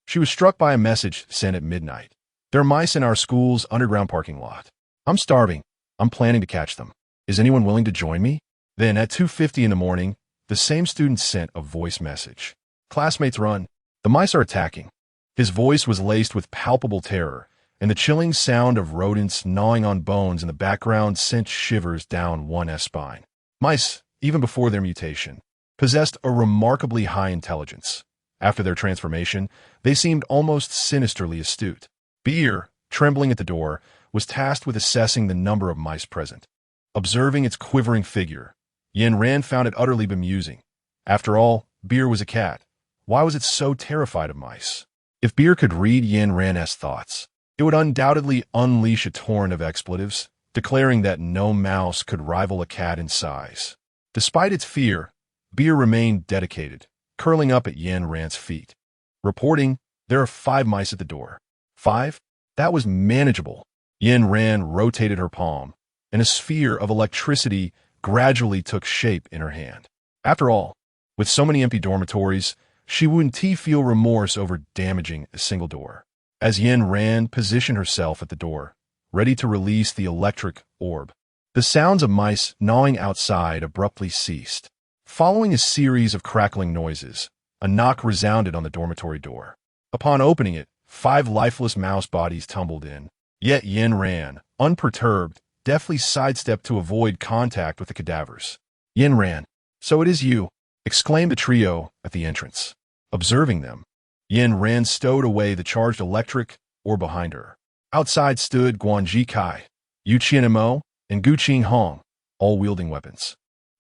she was struck by a message sent at midnight. There are mice in our school's underground parking lot. I'm starving. I'm planning to catch them. Is anyone willing to join me? Then at 2:50 in the morning, the same student sent a voice message. Classmates run. The mice are attacking. His voice was laced with palpable terror, and the chilling sound of rodents gnawing on bones in the background sent shivers down one's spine. Mice, even before their mutation, possessed a remarkably high intelligence. After their transformation, they seemed almost sinisterly astute. Beer, trembling at the door, was tasked with assessing the number of mice present. Observing its quivering figure, Yin Ran found it utterly bemusing. After all, Beer was a cat. Why was it so terrified of mice? If Beer could read Yin Ran's thoughts, it would undoubtedly unleash a torrent of expletives, declaring that no mouse could rival a cat in size. Despite its fear, Beer remained dedicated, curling up at Yin Ran's feet. Reporting, there are 5 mice at the door. 5? That was manageable. Yin Ran rotated her palm, and a sphere of electricity gradually took shape in her hand. After all, with so many empty dormitories, she wouldn't feel remorse over damaging a single door. As Yin Ran positioned herself at the door, ready to release the electric orb, the sounds of mice gnawing outside abruptly ceased. Following a series of crackling noises, a knock resounded on the dormitory door. Upon opening it, 5 lifeless mouse bodies tumbled in. Yet Yin Ran, unperturbed, deftly sidestepped to avoid contact with the cadavers. Yin Ran, so it is you, exclaimed the trio at the entrance. Observing them, Yin Ran stowed away the charged electric orb behind her. Outside stood Guanji Kai, Gu Qinghong, and Gu Qinghong, all wielding weapons.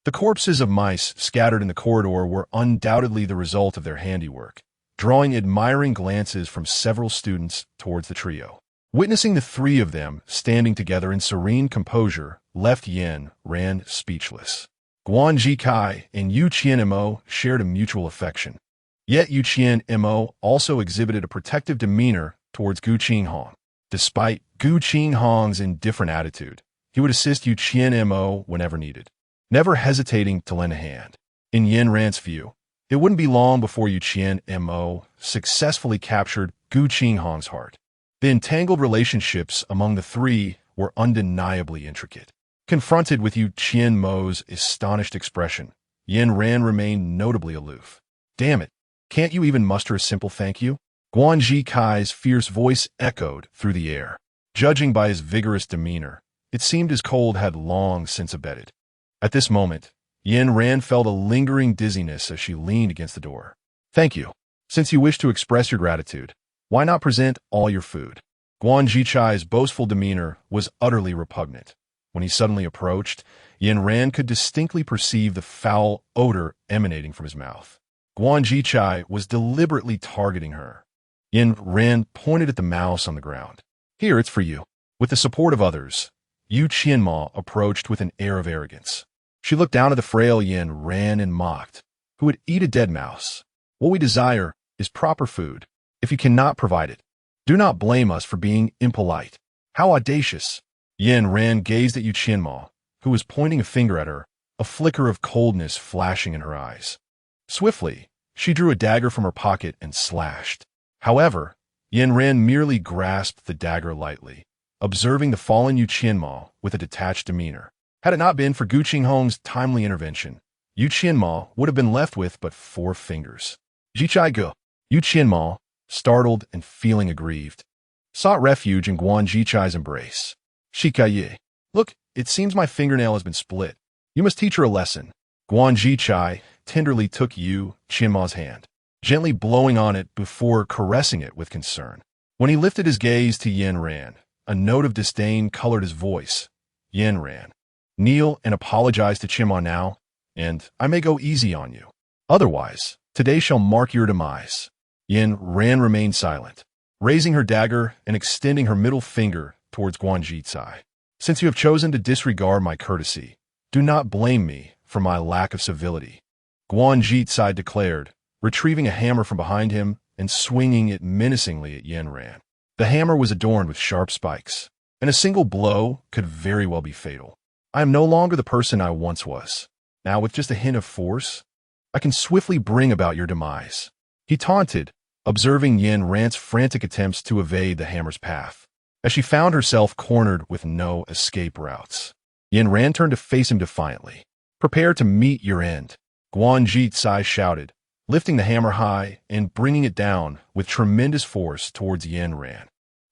The corpses of mice scattered in the corridor were undoubtedly the result of their handiwork, drawing admiring glances from several students towards the trio. Witnessing the three of them standing together in serene composure left Yin Ran speechless. Guan Jikai and Yu Qianmo shared a mutual affection. Yet Yu Qianmo also exhibited a protective demeanor towards Gu Qinghong. Despite Gu Qinghong's indifferent attitude, he would assist Yu Qianmo whenever needed, never hesitating to lend a hand. In Yin Ran's view, it wouldn't be long before Yu Qianmo successfully captured Gu Qinghong's heart. The entangled relationships among the three were undeniably intricate. Confronted with Yu Qianmo's astonished expression, Yin Ran remained notably aloof. Damn it, can't you even muster a simple thank you? Guan Jikai's fierce voice echoed through the air. Judging by his vigorous demeanor, it seemed his cold had long since abated. At this moment, Yin Ran felt a lingering dizziness as she leaned against the door. Thank you. Since you wish to express your gratitude, why not present all your food? Guan Jichai's boastful demeanor was utterly repugnant. When he suddenly approached, Yin Ran could distinctly perceive the foul odor emanating from his mouth. Guan Jichai was deliberately targeting her. Yin Ran pointed at the mouse on the ground. Here, it's for you. With the support of others, Yu Qianmo approached with an air of arrogance. She looked down at the frail Yin Ran and mocked. Who would eat a dead mouse? What we desire is proper food. If you cannot provide it, do not blame us for being impolite. How audacious! Yin Ran gazed at Yu Qianmo, who was pointing a finger at her, a flicker of coldness flashing in her eyes. Swiftly, she drew a dagger from her pocket and slashed. However, Yin Ran merely grasped the dagger lightly, observing the fallen Yu Qianmo with a detached demeanor. Had it not been for Gu Qinghong's timely intervention, Yu Qianmo would have been left with but 4 fingers. Jichai Gu. Yu Qianmo, startled and feeling aggrieved, sought refuge in Guan Jichai's embrace. Shikaye. Look, it seems my fingernail has been split. You must teach her a lesson. Guan Jichai tenderly took Yu Qianmo's hand, gently blowing on it before caressing it with concern. When he lifted his gaze to Yin Ran, a note of disdain colored his voice. Yin Ran. Kneel and apologize to Qianmo now, and I may go easy on you. Otherwise, today shall mark your demise. Yin Ran remained silent, raising her dagger and extending her middle finger towards Guan Jichai. Since you have chosen to disregard my courtesy, do not blame me for my lack of civility. Guan Jichai declared, retrieving a hammer from behind him and swinging it menacingly at Yin Ran. The hammer was adorned with sharp spikes, and a single blow could very well be fatal. I am no longer the person I once was. Now, with just a hint of force, I can swiftly bring about your demise. He taunted, observing Yin Ran's frantic attempts to evade the hammer's path. As she found herself cornered with no escape routes, Yin Ran turned to face him defiantly. Prepare to meet your end, Guan Jichai shouted, lifting the hammer high and bringing it down with tremendous force towards Yin Ran.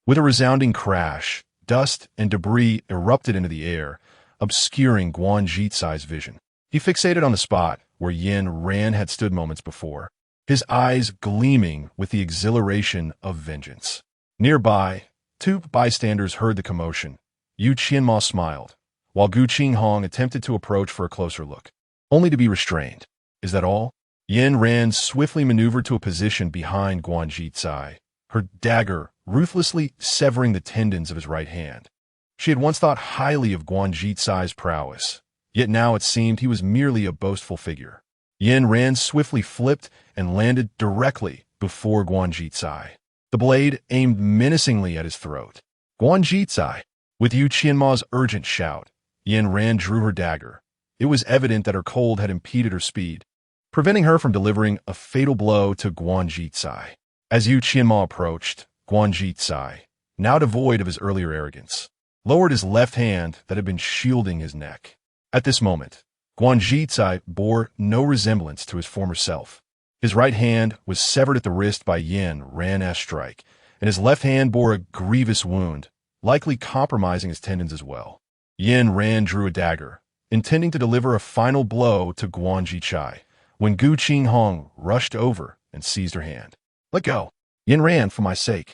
With a resounding crash, dust and debris erupted into the air, obscuring Guan Jichai's vision. He fixated on the spot where Yin Ran had stood moments before, his eyes gleaming with the exhilaration of vengeance. Nearby, 2 bystanders heard the commotion. Yu Qianmo smiled, while Gu Qinghong attempted to approach for a closer look, only to be restrained. Is that all? Yin Ran swiftly maneuvered to a position behind Guan Jichai, her dagger ruthlessly severing the tendons of his right hand. She had once thought highly of Guan Jichai's prowess, yet now it seemed he was merely a boastful figure. Yin Ran swiftly flipped and landed directly before Guan Jichai. The blade aimed menacingly at his throat. Guan Jichai. With Yu Qianmo's urgent shout, Yin Ran drew her dagger. It was evident that her cold had impeded her speed, preventing her from delivering a fatal blow to Guan Jichai. As Yu Qianmo approached, Guan Jichai, now devoid of his earlier arrogance, lowered his left hand that had been shielding his neck. At this moment, Guan Jichai bore no resemblance to his former self. His right hand was severed at the wrist by Yin Ran's strike, and his left hand bore a grievous wound, likely compromising his tendons as well. Yin Ran drew a dagger, intending to deliver a final blow to Guan Jichai, when Gu Qinghong rushed over and seized her hand. Let go. Yin Ran, for my sake.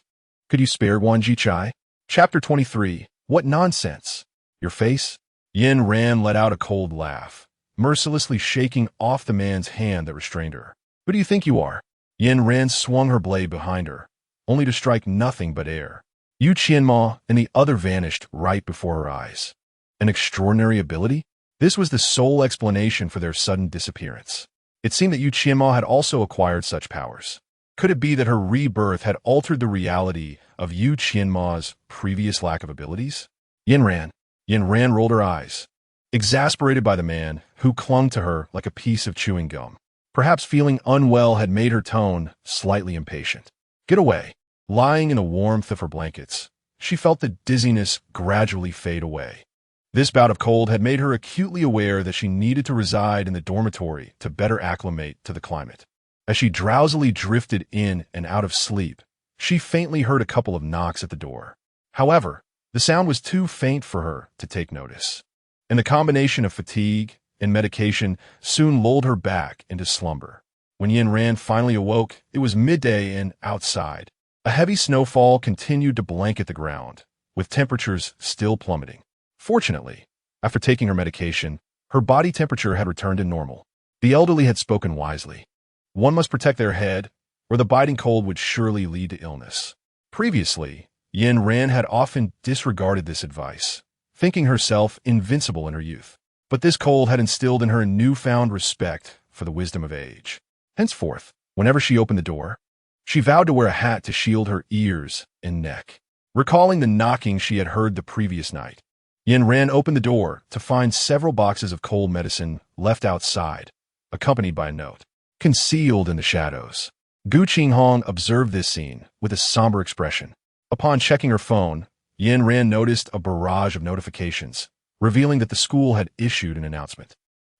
Could you spare Guan Jichai? Chapter 23. What nonsense. Your face? Yin Ran let out a cold laugh, mercilessly shaking off the man's hand that restrained her. Who do you think you are? Yin Ran swung her blade behind her, only to strike nothing but air. Gu Qinghong and the other vanished right before her eyes. An extraordinary ability? This was the sole explanation for their sudden disappearance. It seemed that Gu Qinghong had also acquired such powers. Could it be that her rebirth had altered the reality of Gu Qinghong's previous lack of abilities? Yin Ran rolled her eyes, exasperated by the man who clung to her like a piece of chewing gum. Perhaps feeling unwell had made her tone slightly impatient. Get away. Lying in the warmth of her blankets, she felt the dizziness gradually fade away. This bout of cold had made her acutely aware that she needed to reside in the dormitory to better acclimate to the climate. As she drowsily drifted in and out of sleep, she faintly heard a couple of knocks at the door. However, the sound was too faint for her to take notice, and the combination of fatigue and medication soon lulled her back into slumber. When Yin Ran finally awoke, it was midday and outside. A heavy snowfall continued to blanket the ground, with temperatures still plummeting. Fortunately, after taking her medication, her body temperature had returned to normal. The elderly had spoken wisely. One must protect their head, or the biting cold would surely lead to illness. Previously, Yin Ran had often disregarded this advice, thinking herself invincible in her youth. But this cold had instilled in her a newfound respect for the wisdom of age. Henceforth, whenever she opened the door, she vowed to wear a hat to shield her ears and neck. Recalling the knocking she had heard the previous night, Yin Ran opened the door to find several boxes of cold medicine left outside, accompanied by a note. Concealed in the shadows. Gu Qinghong observed this scene with a somber expression. Upon checking her phone, Yin Ran noticed a barrage of notifications, revealing that the school had issued an announcement.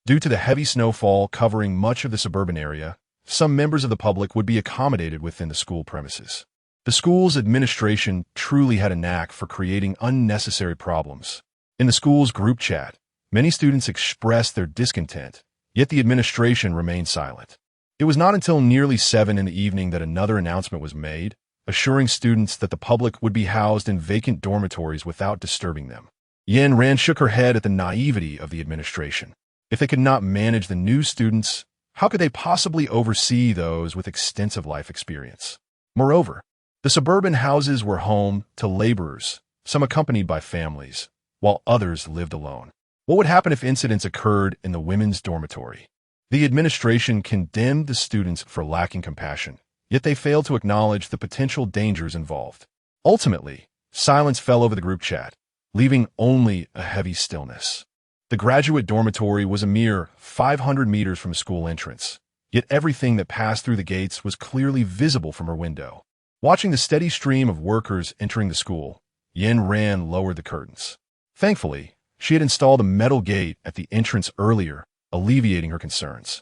Due to the heavy snowfall covering much of the suburban area, some members of the public would be accommodated within the school premises. The school's administration truly had a knack for creating unnecessary problems. In the school's group chat, many students expressed their discontent, yet the administration remained silent. It was not until nearly 7 in the evening that another announcement was made, assuring students that the public would be housed in vacant dormitories without disturbing them. Yin Ran shook her head at the naivety of the administration. If they could not manage the new students, how could they possibly oversee those with extensive life experience? Moreover, the suburban houses were home to laborers, some accompanied by families, while others lived alone. What would happen if incidents occurred in the women's dormitory? The administration condemned the students for lacking compassion, yet they failed to acknowledge the potential dangers involved. Ultimately, silence fell over the group chat, leaving only a heavy stillness. The graduate dormitory was a mere 500 meters from the school entrance, yet everything that passed through the gates was clearly visible from her window. Watching the steady stream of workers entering the school, Yin Ran lowered the curtains. Thankfully, she had installed a metal gate at the entrance earlier, alleviating her concerns.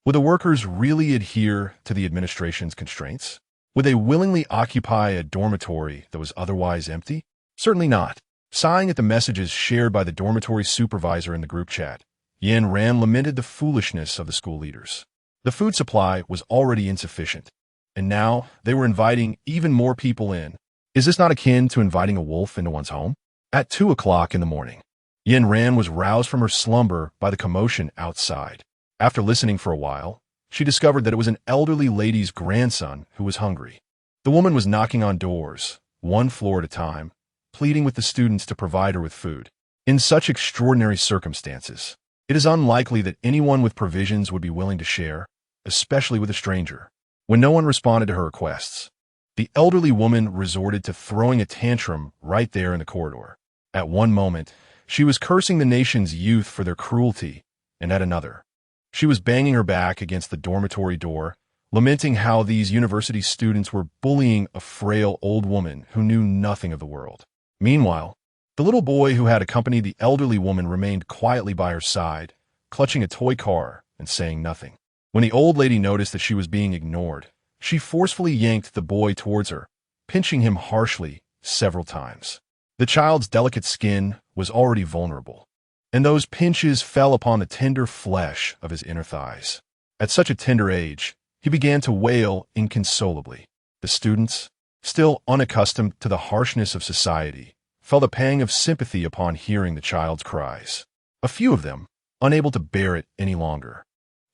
Would the workers really adhere to the administration's constraints? Would they willingly occupy a dormitory that was otherwise empty? Certainly not. Sighing at the messages shared by the dormitory supervisor in the group chat, Yin Ran lamented the foolishness of the school leaders. The food supply was already insufficient, and now they were inviting even more people in. Is this not akin to inviting a wolf into one's home? At 2 o'clock in the morning, Yin Ran was roused from her slumber by the commotion outside. After listening for a while, she discovered that it was an elderly lady's grandson who was hungry. The woman was knocking on doors, one floor at a time, pleading with the students to provide her with food. In such extraordinary circumstances, it is unlikely that anyone with provisions would be willing to share, especially with a stranger. When no one responded to her requests, the elderly woman resorted to throwing a tantrum right there in the corridor. At one moment, she was cursing the nation's youth for their cruelty, and at another, she was banging her back against the dormitory door, lamenting how these university students were bullying a frail old woman who knew nothing of the world. Meanwhile, the little boy who had accompanied the elderly woman remained quietly by her side, clutching a toy car and saying nothing. When the old lady noticed that she was being ignored, she forcefully yanked the boy towards her, pinching him harshly several times. The child's delicate skin was already vulnerable, and those pinches fell upon the tender flesh of his inner thighs. At such a tender age, he began to wail inconsolably. The students, still unaccustomed to the harshness of society, felt a pang of sympathy upon hearing the child's cries. A few of them, unable to bear it any longer,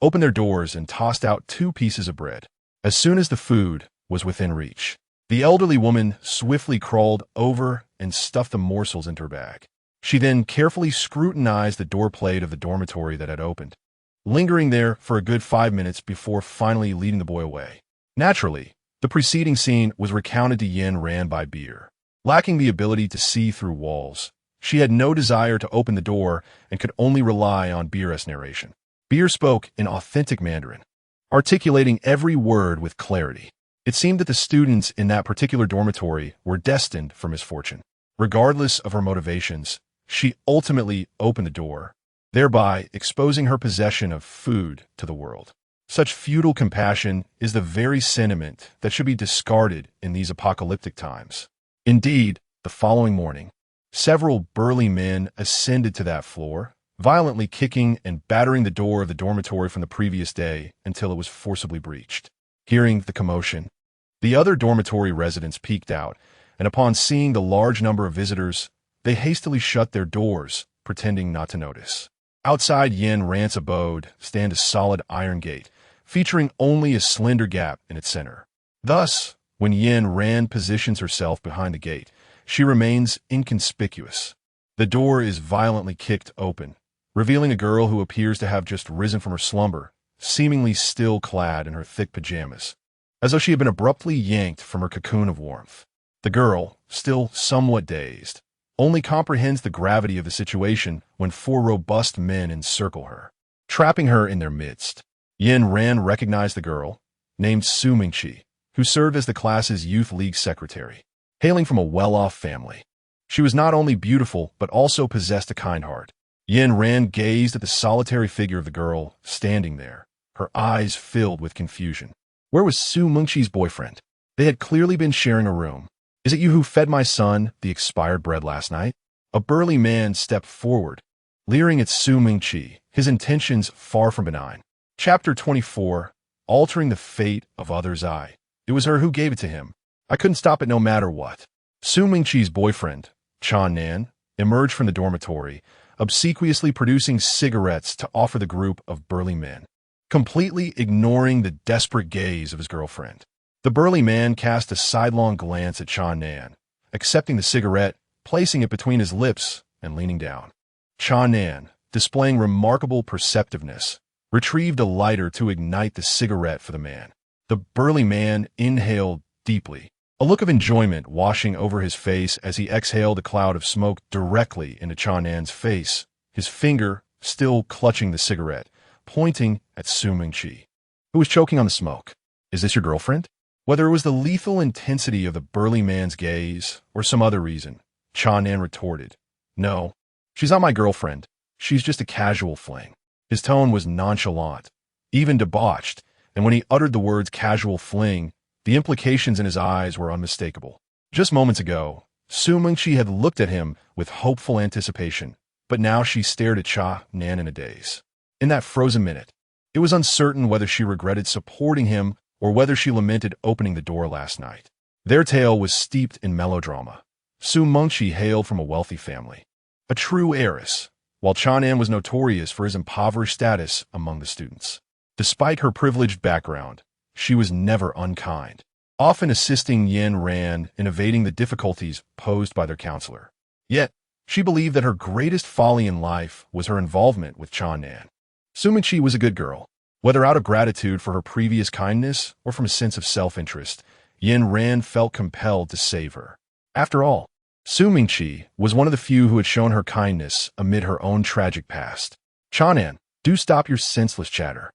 opened their doors and tossed out 2 pieces of bread. As soon as the food was within reach, the elderly woman swiftly crawled over and stuffed the morsels into her bag. She then carefully scrutinized the doorplate of the dormitory that had opened, lingering there for a good 5 minutes before finally leading the boy away. Naturally, the preceding scene was recounted to Yin Ran by Beer. Lacking the ability to see through walls, she had no desire to open the door and could only rely on Beer's narration. Beer spoke in authentic Mandarin, articulating every word with clarity. It seemed that the students in that particular dormitory were destined for misfortune. Regardless of her motivations, she ultimately opened the door, thereby exposing her possession of food to the world. Such futile compassion is the very sentiment that should be discarded in these apocalyptic times. Indeed, the following morning, several burly men ascended to that floor, violently kicking and battering the door of the dormitory from the previous day until it was forcibly breached. Hearing the commotion, the other dormitory residents peeked out, and upon seeing the large number of visitors, they hastily shut their doors, pretending not to notice. Outside Yin Ran's abode stand a solid iron gate, featuring only a slender gap in its center. Thus, when Yin Ran positions herself behind the gate, she remains inconspicuous. The door is violently kicked open, revealing a girl who appears to have just risen from her slumber, seemingly still clad in her thick pajamas, as though she had been abruptly yanked from her cocoon of warmth. The girl, still somewhat dazed, only comprehends the gravity of the situation when 4 robust men encircle her, trapping her in their midst. Yin Ran recognized the girl, named Su Mingqi, who served as the class's youth league secretary. Hailing from a well-off family, she was not only beautiful but also possessed a kind heart. Yin Ran gazed at the solitary figure of the girl standing there, her eyes filled with confusion. Where was Su Mingqi's boyfriend? They had clearly been sharing a room. Is it you who fed my son the expired bread last night? A burly man stepped forward, leering at Su Mingqi, his intentions far from benign. Chapter 24, Altering the Fate of Others' Eye. It was her who gave it to him. I couldn't stop it no matter what. Su Mingqi's boyfriend, Chan Nan, emerged from the dormitory, obsequiously producing cigarettes to offer the group of burly men, completely ignoring the desperate gaze of his girlfriend. The burly man cast a sidelong glance at Chan Nan, accepting the cigarette, placing it between his lips, and leaning down. Chan Nan, displaying remarkable perceptiveness, retrieved a lighter to ignite the cigarette for the man. The burly man inhaled deeply, a look of enjoyment washing over his face as he exhaled a cloud of smoke directly into Chan Nan's face, his finger still clutching the cigarette, pointing at Su Mingqi, who was choking on the smoke. Is this your girlfriend? Whether it was the lethal intensity of the burly man's gaze or some other reason, Chan Nan retorted, No, she's not my girlfriend. She's just a casual fling. His tone was nonchalant, even debauched, and when he uttered the words casual fling, the implications in his eyes were unmistakable. Just moments ago, Su Mingqi had looked at him with hopeful anticipation, but now she stared at Chan Nan in a daze. In that frozen minute, it was uncertain whether she regretted supporting him or whether she lamented opening the door last night. Their tale was steeped in melodrama. Su Mingqi hailed from a wealthy family, a true heiress, while Chan Nan was notorious for his impoverished status among the students. Despite her privileged background, she was never unkind, often assisting Yin Ran in evading the difficulties posed by their counselor. Yet, she believed that her greatest folly in life was her involvement with Chan Nan. Su Mingqi was a good girl. Whether out of gratitude for her previous kindness or from a sense of self-interest, Yin Ran felt compelled to save her. After all, Su Mingqi was one of the few who had shown her kindness amid her own tragic past. Chan Nan, do stop your senseless chatter.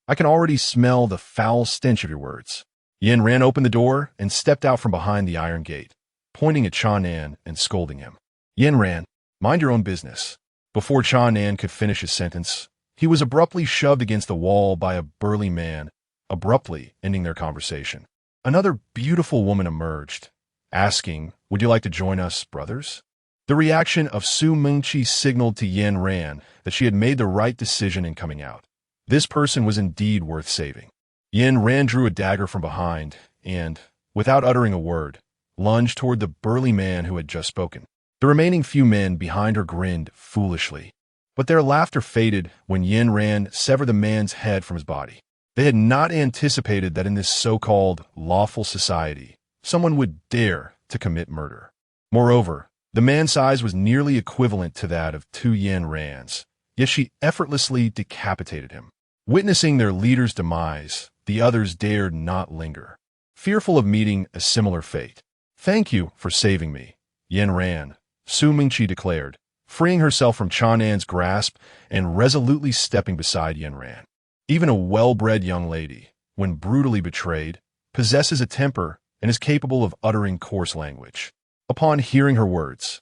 I can already smell the foul stench of your words. Yin Ran opened the door and stepped out from behind the iron gate, pointing at Chan Nan and scolding him. Yin Ran, mind your own business. Before Chan Nan could finish his sentence, he was abruptly shoved against the wall by a burly man, abruptly ending their conversation. Another beautiful woman emerged, asking, Would you like to join us, brothers? The reaction of Su Mingqi signaled to Yin Ran that she had made the right decision in coming out. This person was indeed worth saving. Yin Ran drew a dagger from behind and, without uttering a word, lunged toward the burly man who had just spoken. The remaining few men behind her grinned foolishly, but their laughter faded when Yin Ran severed the man's head from his body. They had not anticipated that in this so-called lawful society, someone would dare to commit murder. Moreover, the man's size was nearly equivalent to that of 2 Yen Rands, yet she effortlessly decapitated him. Witnessing their leader's demise, the others dared not linger, fearful of meeting a similar fate. "Thank you for saving me," Yen Ran, Su Mingqi declared, freeing herself from Channan's grasp and resolutely stepping beside Yen Ran. Even a well-bred young lady, when brutally betrayed, possesses a temper and is capable of uttering coarse language. Upon hearing her words,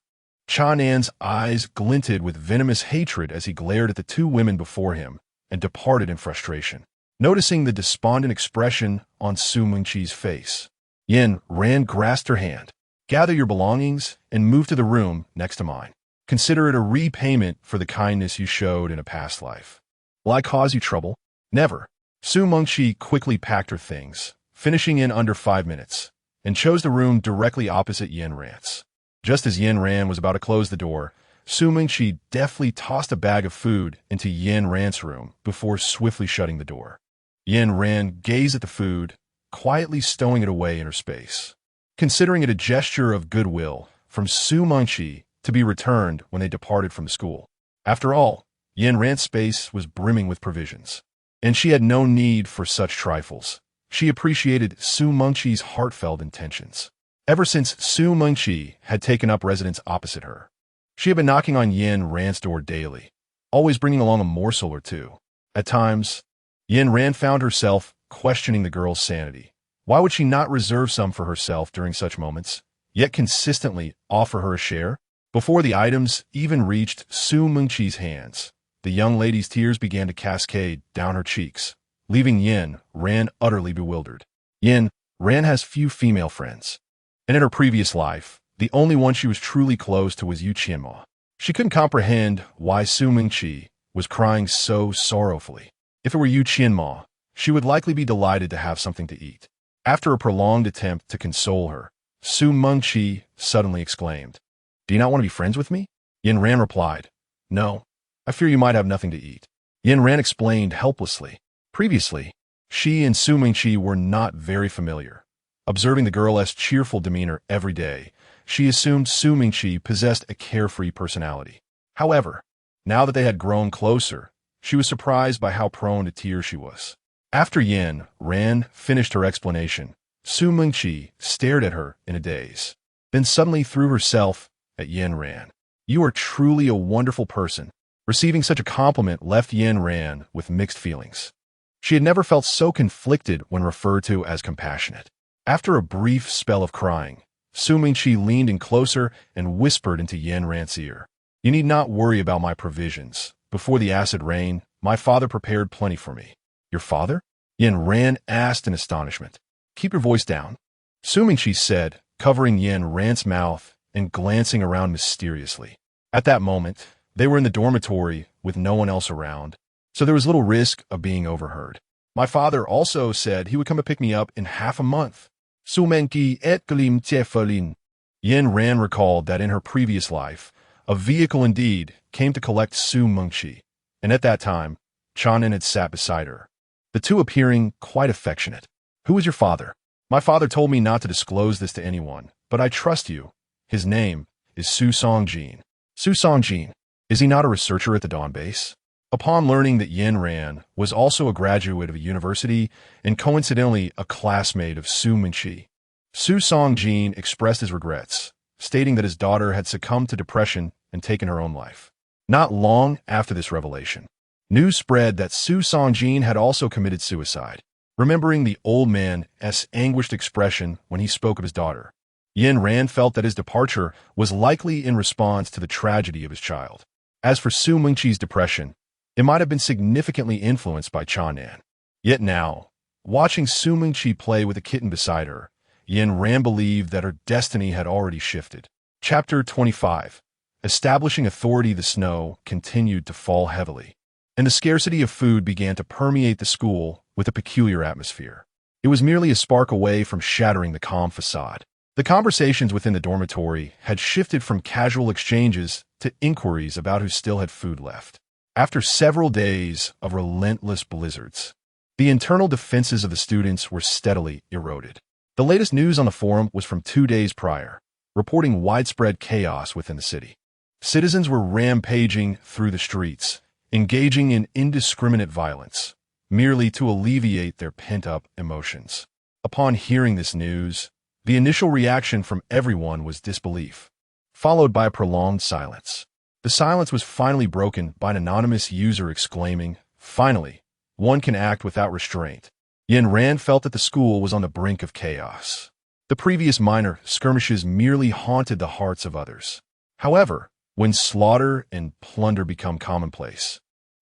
Channan's eyes glinted with venomous hatred as he glared at the 2 women before him and departed in frustration. Noticing the despondent expression on Su Mingqi's face, Yen Ran grasped her hand. "Gather your belongings and move to the room next to mine. Consider it a repayment for the kindness you showed in a past life." "Will I cause you trouble?" "Never." Su Mingqi quickly packed her things, finishing in under 5 minutes, and chose the room directly opposite Yen Ran's. Just as Yen Ran was about to close the door, Su Mingqi deftly tossed a bag of food into Yen Ran's room before swiftly shutting the door. Yen Ran gazed at the food, quietly stowing it away in her space, considering it a gesture of goodwill from Su Mingqi to be returned when they departed from the school. After all, Yen Ran's space was brimming with provisions, and she had no need for such trifles. She appreciated Su Mingqi's heartfelt intentions. Ever since Su Mingqi had taken up residence opposite her, she had been knocking on Yen Ran's door daily, always bringing along a morsel or two. At times, Yen Ran found herself questioning the girl's sanity. Why would she not reserve some for herself during such moments, yet consistently offer her a share? Before the items even reached Su Mingqi's hands, the young lady's tears began to cascade down her cheeks, leaving Yen Ran utterly bewildered. Yen Ran has few female friends, and in her previous life, the only one she was truly close to was Gu Qinghong. She couldn't comprehend why Su Mingqi was crying so sorrowfully. If it were Gu Qinghong, she would likely be delighted to have something to eat. After a prolonged attempt to console her, Su Mingqi suddenly exclaimed, "Do you not want to be friends with me?" Yen Ran replied, "No, I fear you might have nothing to eat." Yen Ran explained helplessly. Previously, she and Su Mingqi were not very familiar. Observing the girl's cheerful demeanor every day, she assumed Su Mingqi possessed a carefree personality. However, now that they had grown closer, she was surprised by how prone to tears she was. After Yen Ran finished her explanation, Su Mingqi stared at her in a daze, then suddenly threw herself at Yen Ran. "You are truly a wonderful person." Receiving such a compliment left Yen Ran with mixed feelings. She had never felt so conflicted when referred to as compassionate. After a brief spell of crying, Su Mingqi leaned in closer and whispered into Yen Ran's ear, "You need not worry about my provisions. Before the acid rain, my father prepared plenty for me." "Your father?" Yen Ran asked in astonishment. "Keep your voice down," Su Mingqi said, covering Yen Ran's mouth and glancing around mysteriously. At that moment, they were in the dormitory with no one else around, so there was little risk of being overheard. "My father also said he would come to pick me up in half a month." Su Mingqi et glim Tiefelin. Yen Ran recalled that in her previous life, a vehicle indeed came to collect Su Mingqi, and at that time, Channan had sat beside her, the two appearing quite affectionate. "Who is your father?" "My father told me not to disclose this to anyone, but I trust you. His name is Su Songjin." "Su Songjin? Is he not a researcher at the Dawn Base?" Upon learning that Yen Ran was also a graduate of a university and coincidentally a classmate of Su Mingqi, Su Songjin expressed his regrets, stating that his daughter had succumbed to depression and taken her own life. Not long after this revelation, news spread that Su Songjin had also committed suicide. Remembering the old man's anguished expression when he spoke of his daughter, Yen Ran felt that his departure was likely in response to the tragedy of his child. As for Su Mingqi's depression, it might have been significantly influenced by Channan. Yet now, watching Su Mingqi play with a kitten beside her, Yen Ran believed that her destiny had already shifted. Chapter 25. Establishing authority. The snow continued to fall heavily, and the scarcity of food began to permeate the school with a peculiar atmosphere. It was merely a spark away from shattering the calm facade. The conversations within the dormitory had shifted from casual exchanges to inquiries about who still had food left. After several days of relentless blizzards, The internal defenses of the students were steadily eroded. The latest news on the forum was from 2 days prior, reporting widespread chaos within the city. Citizens were rampaging through the streets, engaging in indiscriminate violence, merely to alleviate their pent-up emotions. Upon hearing this news, the initial reaction from everyone was disbelief, followed by a prolonged silence. The silence was finally broken by an anonymous user exclaiming, "Finally, one can act without restraint." Yin Ran felt that the school was on the brink of chaos. The previous minor skirmishes merely haunted the hearts of others. However, when slaughter and plunder become commonplace,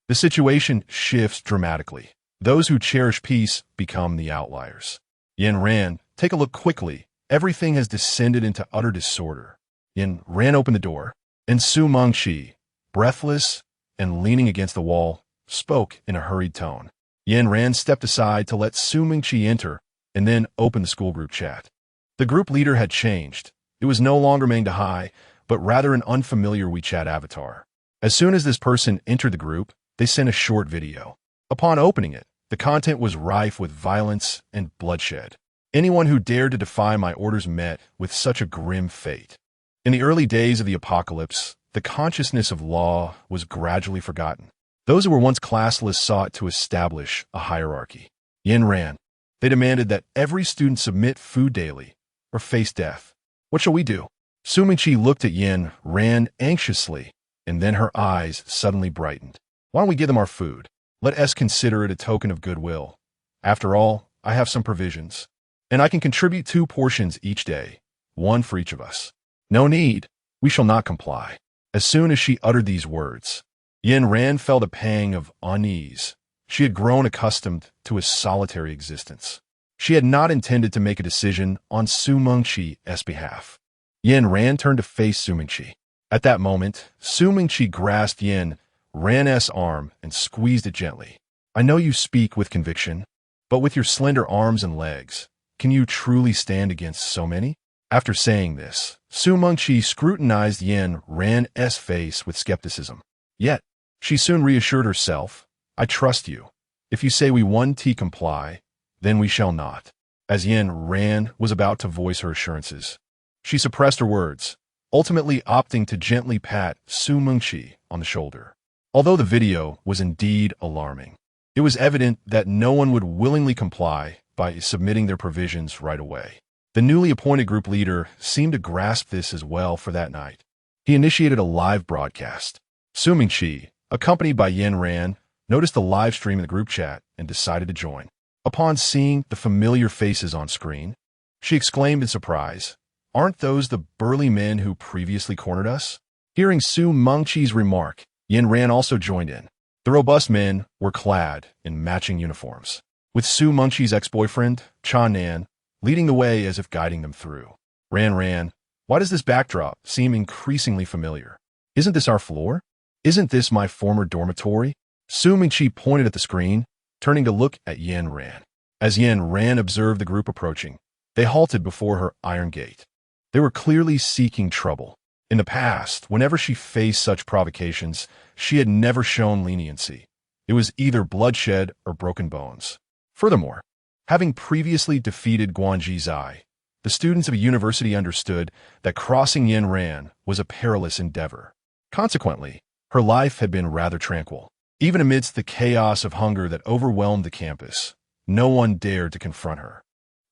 the situation shifts dramatically. Those who cherish peace become the outliers. Yin Ran, take a look quickly. Everything has descended into utter disorder. Yin Ran opened the door, and Su Mengqi, breathless and leaning against the wall, spoke in a hurried tone. Yin Ran stepped aside to let Su Mengqi enter and then open the school group chat. The group leader had changed. It was no longer Meng Dehai, but rather an unfamiliar WeChat avatar. As soon as this person entered the group, they sent a short video. Upon opening it, the content was rife with violence and bloodshed. Anyone who dared to defy my orders met with such a grim fate. In the early days of the apocalypse, the consciousness of law was gradually forgotten. Those who were once classless sought to establish a hierarchy. Yin Ran. They demanded that every student submit food daily or face death. What shall we do? Su Mengqi looked at Yin Ran anxiously, and then her eyes suddenly brightened. Why don't we give them our food? Let us consider it a token of goodwill. After all, I have some provisions, and I can contribute 2 portions each day, 1 for each of us. No need. We shall not comply. As soon as she uttered these words, Yin Ran felt a pang of unease. She had grown accustomed to a solitary existence. She had not intended to make a decision on Su Mengqi's behalf. Yin Ran turned to face Su Mengqi. At that moment, Su Mengqi grasped Yin Ran's arm and squeezed it gently. I know you speak with conviction, but with your slender arms and legs, can you truly stand against so many? After saying this, Su Mengqi scrutinized Yin Ran's face with skepticism. Yet, she soon reassured herself, I trust you. If you say we 1T comply, then we shall not. As Yin Ran was about to voice her assurances, she suppressed her words, ultimately opting to gently pat Su Mengqi on the shoulder. Although the video was indeed alarming, it was evident that no one would willingly comply by submitting their provisions right away. The newly appointed group leader seemed to grasp this as well for that night. He initiated a live broadcast. Su Mengqi, accompanied by Yin Ran, noticed the live stream in the group chat and decided to join. Upon seeing the familiar faces on screen, she exclaimed in surprise, "Aren't those the burly men who previously cornered us?" Hearing Su Mengqi's remark, Yin Ran also joined in. The robust men were clad in matching uniforms, with Su Mengqi's ex-boyfriend, Cha Nan, leading the way as if guiding them through. Ran, why does this backdrop seem increasingly familiar? Isn't this our floor? Isn't this my former dormitory? Su Mengqi pointed at the screen, turning to look at Yin Ran. As Yin Ran observed the group approaching, they halted before her iron gate. They were clearly seeking trouble. In the past, whenever she faced such provocations, she had never shown leniency. It was either bloodshed or broken bones. Furthermore, having previously defeated Guanji Zai, the students of a university understood that crossing Yin Ran was a perilous endeavor. Consequently, her life had been rather tranquil. Even amidst the chaos of hunger that overwhelmed the campus, no one dared to confront her.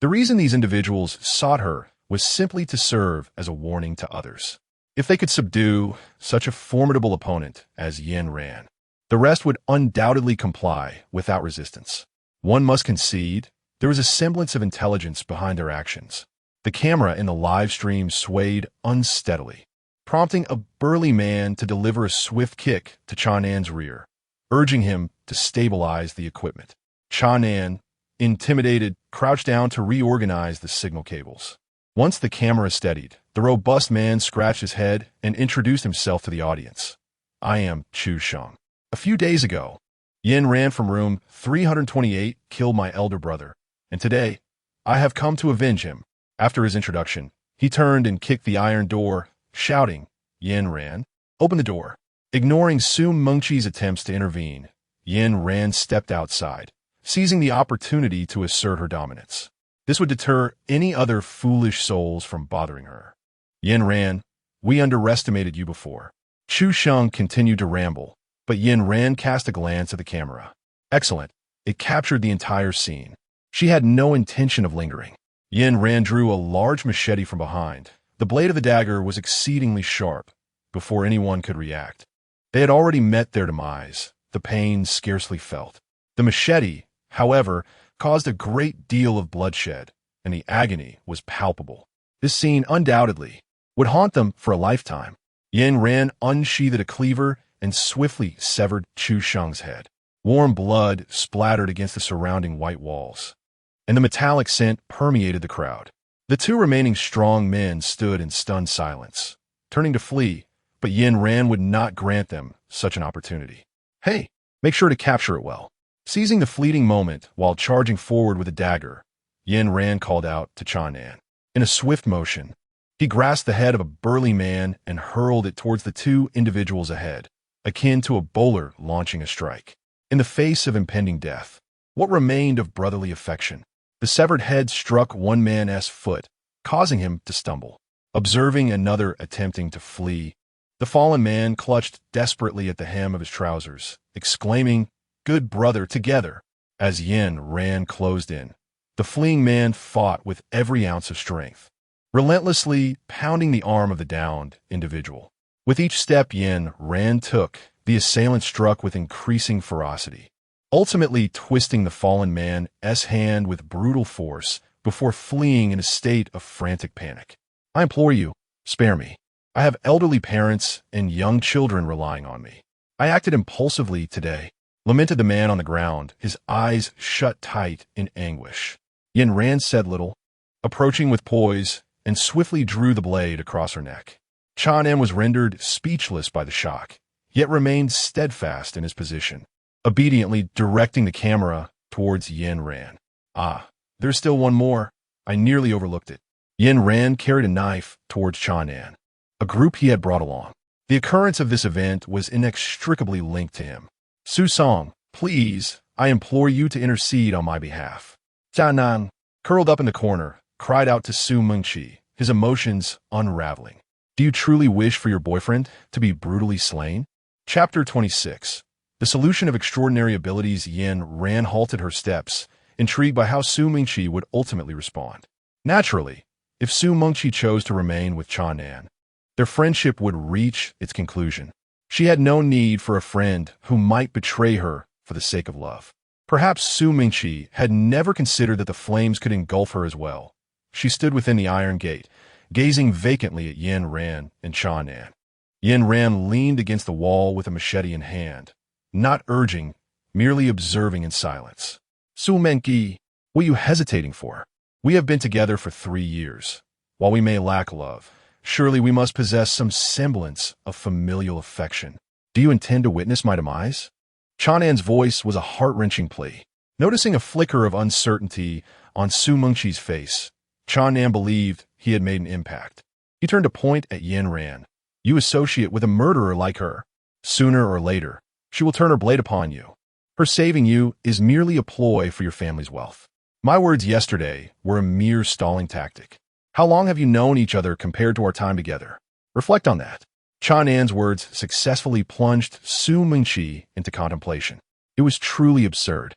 The reason these individuals sought her was simply to serve as a warning to others. If they could subdue such a formidable opponent as Yin Ran, the rest would undoubtedly comply without resistance. One must concede, there was a semblance of intelligence behind their actions. The camera in the live stream swayed unsteadily, prompting a burly man to deliver a swift kick to Cha Nan's rear, urging him to stabilize the equipment. Cha Nan, intimidated, crouched down to reorganize the signal cables. Once the camera steadied, the robust man scratched his head and introduced himself to the audience. I am Chu Sheng. A few days ago, Yin Ran from room 328 killed my elder brother, and today, I have come to avenge him. After his introduction, he turned and kicked the iron door, shouting, Yin Ran, open the door. Ignoring Su Mengqi's attempts to intervene, Yin Ran stepped outside, seizing the opportunity to assert her dominance. This would deter any other foolish souls from bothering her. Yin Ran, we underestimated you before. Chu Sheng continued to ramble, but Yin Ran cast a glance at the camera. Excellent. It captured the entire scene. She had no intention of lingering. Yin Ran drew a large machete from behind. The blade of the dagger was exceedingly sharp before anyone could react. They had already met their demise, the pain scarcely felt. The machete, however, caused a great deal of bloodshed, and the agony was palpable. This scene undoubtedly would haunt them for a lifetime. Yin Ran unsheathed a cleaver and swiftly severed Chu Sheng's head. Warm blood splattered against the surrounding white walls, and the metallic scent permeated the crowd. The two remaining strong men stood in stunned silence, turning to flee, but Yin Ran would not grant them such an opportunity. Hey, make sure to capture it well. Seizing the fleeting moment while charging forward with a dagger, Yin Ran called out to Chanan. In a swift motion, he grasped the head of a burly man and hurled it towards the two individuals ahead, akin to a bowler launching a strike. In the face of impending death, what remained of brotherly affection? The severed head struck one man's foot, causing him to stumble. Observing another attempting to flee, the fallen man clutched desperately at the hem of his trousers, exclaiming, "Good brother, together!" As Yin Ran closed in, the fleeing man fought with every ounce of strength, relentlessly pounding the arm of the downed individual. With each step Yin Ran took, the assailant struck with increasing ferocity, ultimately twisting the fallen man's hand with brutal force before fleeing in a state of frantic panic. I implore you, spare me. I have elderly parents and young children relying on me. I acted impulsively today, lamented the man on the ground, his eyes shut tight in anguish. Yin Ran said little, approaching with poise, and swiftly drew the blade across her neck. Chanan was rendered speechless by the shock, yet remained steadfast in his position, obediently directing the camera towards Yin Ran. Ah, there's still one more. I nearly overlooked it. Yin Ran carried a knife towards Chanan, a group he had brought along. The occurrence of this event was inextricably linked to him. Su Song, please, I implore you to intercede on my behalf. Chanan, curled up in the corner, cried out to Su Mengqi, his emotions unraveling. Do you truly wish for your boyfriend to be brutally slain? Chapter 26. The solution of extraordinary abilities. Yin Ran halted her steps, intrigued by how Su Mengqi would ultimately respond. Naturally, if Su Mengqi chose to remain with Chanan, their friendship would reach its conclusion. She had no need for a friend who might betray her for the sake of love. Perhaps Su Mengqi had never considered that the flames could engulf her as well. She stood within the iron gate, gazing vacantly at Yin Ran and Chanan. Yin Ran leaned against the wall with a machete in hand, not urging, merely observing in silence. Su Mengqi, what are you hesitating for? We have been together for 3 years. While we may lack love, surely we must possess some semblance of familial affection. Do you intend to witness my demise? Chanan's voice was a heart-wrenching plea. Noticing a flicker of uncertainty on Su Mengqi's face, Chanan believed he had made an impact. He turned a point at Yin Ran. You associate with a murderer like her. Sooner or later, she will turn her blade upon you. Her saving you is merely a ploy for your family's wealth. My words yesterday were a mere stalling tactic. How long have you known each other compared to our time together? Reflect on that. Chanan's words successfully plunged Su Mengqi into contemplation. It was truly absurd.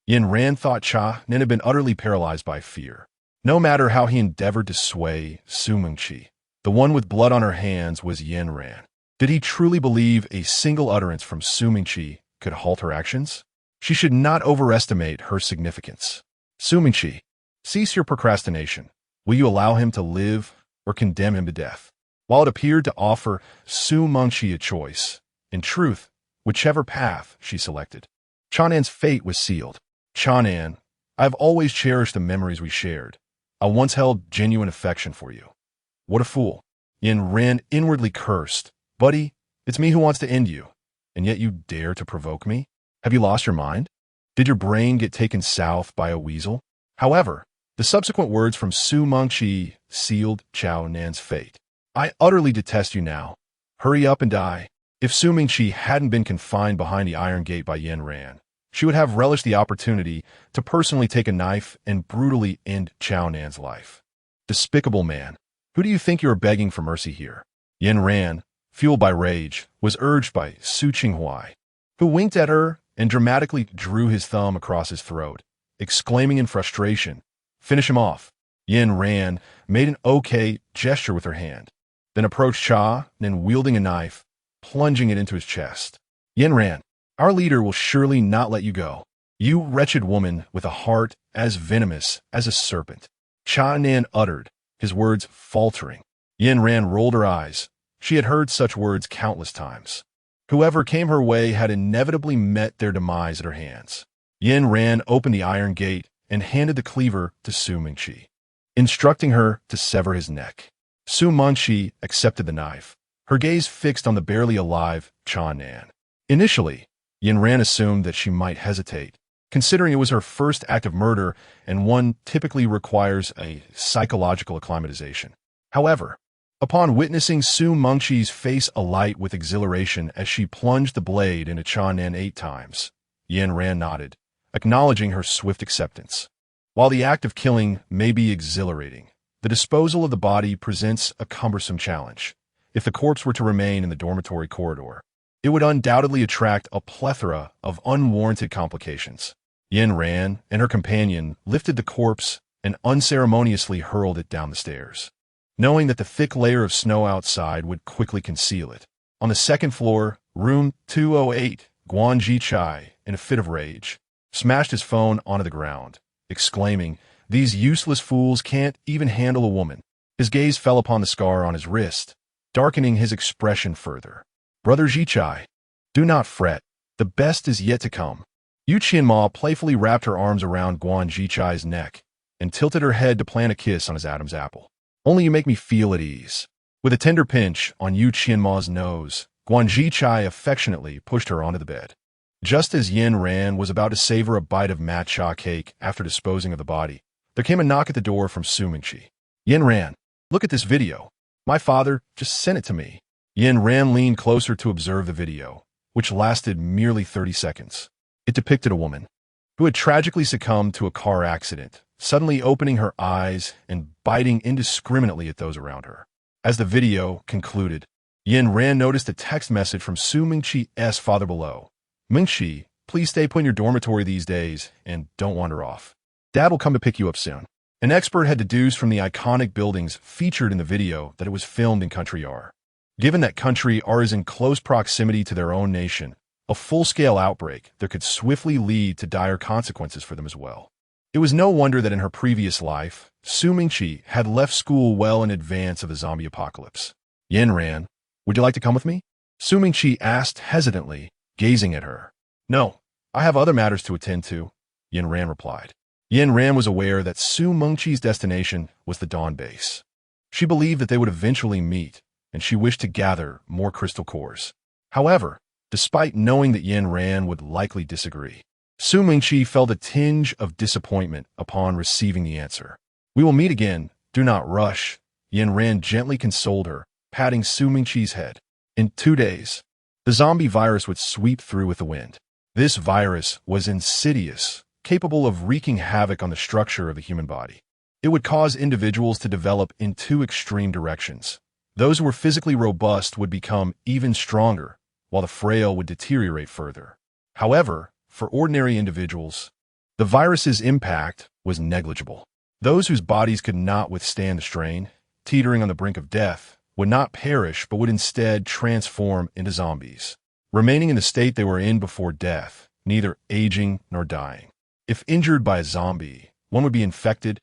Yin Ran thought Chanan had been utterly paralyzed by fear. No matter how he endeavored to sway Su Mengqi, the one with blood on her hands was Yin Ran. Did he truly believe a single utterance from Su Mengqi could halt her actions? She should not overestimate her significance. Su Mengqi, cease your procrastination. Will you allow him to live or condemn him to death? While it appeared to offer Su Mengqi a choice, in truth, whichever path she selected, Chanan's fate was sealed. Chanan, I've always cherished the memories we shared. I once held genuine affection for you. What a fool. Yin Ran inwardly cursed. Buddy, it's me who wants to end you, and yet you dare to provoke me? Have you lost your mind? Did your brain get taken south by a weasel? However, the subsequent words from Su Mengqi sealed Chanan's fate. I utterly detest you now. Hurry up and die. If Su Mengqi hadn't been confined behind the iron gate by Yin Ran, she would have relished the opportunity to personally take a knife and brutally end Chao Nan's life. Despicable man. Who do you think you are begging for mercy here? Yin Ran, fueled by rage, was urged by Gu Qinghong, who winked at her and dramatically drew his thumb across his throat, exclaiming in frustration, "Finish him off." Yin Ran made an okay gesture with her hand, then approached Cha and wielding a knife, plunging it into his chest. Yin Ran, our leader will surely not let you go. You wretched woman with a heart as venomous as a serpent. Cha Nan uttered, his words faltering. Yin Ran rolled her eyes. She had heard such words countless times. Whoever came her way had inevitably met their demise at her hands. Yin Ran opened the iron gate and handed the cleaver to Su Mingqi, instructing her to sever his neck. Su Mingqi accepted the knife, her gaze fixed on the barely alive Cha Nan. Initially, Yin Ran assumed that she might hesitate, considering it was her first act of murder and one typically requires a psychological acclimatization. However, upon witnessing Su Mingqi's face alight with exhilaration as she plunged the blade into Cha Nan 8 times, Yin Ran nodded, acknowledging her swift acceptance. While the act of killing may be exhilarating, the disposal of the body presents a cumbersome challenge. If the corpse were to remain in the dormitory corridor, it would undoubtedly attract a plethora of unwarranted complications. Yin Ran and her companion lifted the corpse and unceremoniously hurled it down the stairs, knowing that the thick layer of snow outside would quickly conceal it. On the second floor, room 208, Guan Jichai, in a fit of rage, smashed his phone onto the ground, exclaiming, "These useless fools can't even handle a woman." His gaze fell upon the scar on his wrist, darkening his expression further. "Brother Jichai, do not fret. The best is yet to come." Yu Qianma playfully wrapped her arms around Guan Jichai's neck and tilted her head to plant a kiss on his Adam's apple. "Only you make me feel at ease." With a tender pinch on Yu Qianma's nose, Guan Jichai affectionately pushed her onto the bed. Just as Yin Ran was about to savor a bite of matcha cake after disposing of the body, there came a knock at the door from Su Mingqi. "Yin Ran, look at this video. My father just sent it to me." Yin Ran leaned closer to observe the video, which lasted merely 30 seconds. It depicted a woman who had tragically succumbed to a car accident, suddenly opening her eyes and biting indiscriminately at those around her. As the video concluded, Yin Ran noticed a text message from Su Mingqi's father below. "Mingqi, please stay put in your dormitory these days and don't wander off. Dad will come to pick you up soon." An expert had deduced from the iconic buildings featured in the video that it was filmed in Country R. Given that Country R is in close proximity to their own nation, a full-scale outbreak that could swiftly lead to dire consequences for them as well. It was no wonder that in her previous life, Su Mingqi had left school well in advance of the zombie apocalypse. "Yin Ran, would you like to come with me?" Su Mingqi asked hesitantly, gazing at her. "No, I have other matters to attend to," Yin Ran replied. Yin Ran was aware that Su Mingqi's destination was the Dawn base. She believed that they would eventually meet, and she wished to gather more crystal cores. However, despite knowing that Yin Ran would likely disagree, Su Mingqi felt a tinge of disappointment upon receiving the answer. "We will meet again. Do not rush," Yin Ran gently consoled her, patting Su Mingqi's head. In 2 days, the zombie virus would sweep through with the wind. This virus was insidious, capable of wreaking havoc on the structure of the human body. It would cause individuals to develop in 2 extreme directions. Those who were physically robust would become even stronger, while the frail would deteriorate further. However, for ordinary individuals, the virus's impact was negligible. Those whose bodies could not withstand the strain, teetering on the brink of death, would not perish but would instead transform into zombies, remaining in the state they were in before death, neither aging nor dying. If injured by a zombie, one would be infected,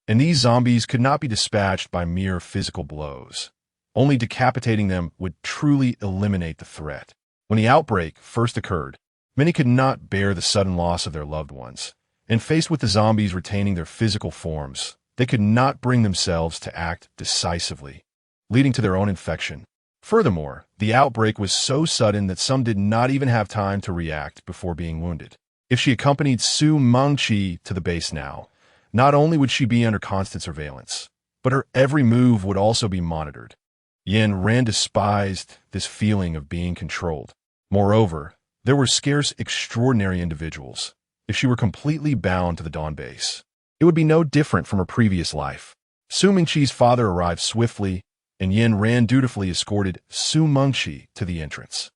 and these zombies could not be dispatched by mere physical blows. Only decapitating them would truly eliminate the threat. When the outbreak first occurred, many could not bear the sudden loss of their loved ones, and faced with the zombies retaining their physical forms, they could not bring themselves to act decisively, leading to their own infection. Furthermore, the outbreak was so sudden that some did not even have time to react before being wounded. If she accompanied Su Mingqi to the base now, not only would she be under constant surveillance, but her every move would also be monitored. Yin Ran despised this feeling of being controlled. Moreover, There were scarce extraordinary individuals. If she were completely bound to the Dawn base, it would be no different from her previous life. Su Mingqi's father arrived swiftly, and Yin Ran dutifully escorted Su Mengqi to the entrance.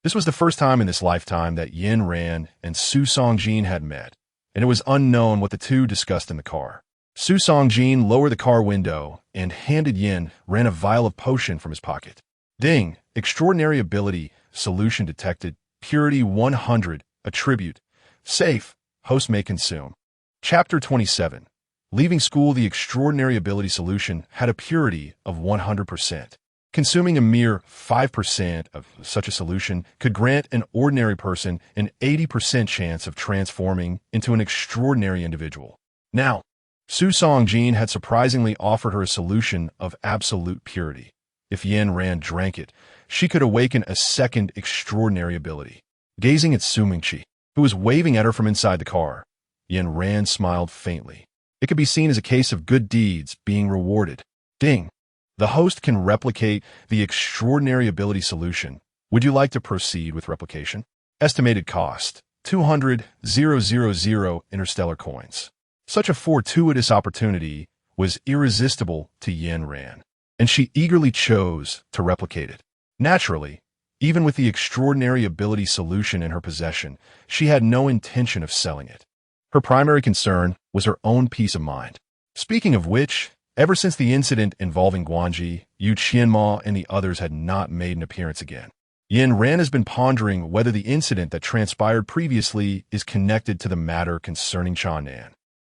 This was the first time in this lifetime that Yin Ran and Su Songjin had met, and it was unknown what the two discussed in the car. Su Songjin lowered the car window and handed Yin Ran a vial of potion from his pocket. Ding! Extraordinary ability, solution detected, purity 100, attribute, safe, host may consume. Chapter 27. Leaving school, the extraordinary ability solution had a purity of 100%. Consuming a mere 5% of such a solution could grant an ordinary person an 80% chance of transforming into an extraordinary individual. Now, Su Songjin had surprisingly offered her a solution of absolute purity. If Yin Ran drank it, she could awaken a second extraordinary ability. Gazing at Su Mingqi, who was waving at her from inside the car, Yin Ran smiled faintly. It could be seen as a case of good deeds being rewarded. Ding! The host can replicate the extraordinary ability solution. Would you like to proceed with replication? Estimated cost, 200,000 interstellar coins. Such a fortuitous opportunity was irresistible to Yin Ran, and she eagerly chose to replicate it. Naturally, even with the extraordinary ability solution in her possession, she had no intention of selling it. Her primary concern was her own peace of mind. Speaking of which, ever since the incident involving Guanji, Gu Qinghong and the others had not made an appearance again. Yin Ran has been pondering whether the incident that transpired previously is connected to the matter concerning Chanan.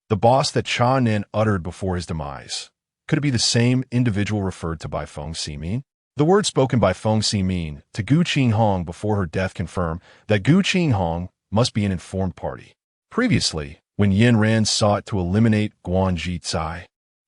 The boss that Chanan uttered before his demise. Could it be the same individual referred to by Feng Ximin? The words spoken by Feng Ximin to Gu Qinghong before her death confirm that Gu Qinghong must be an informed party. Previously, when Yin Ran sought to eliminate Guanji Cai,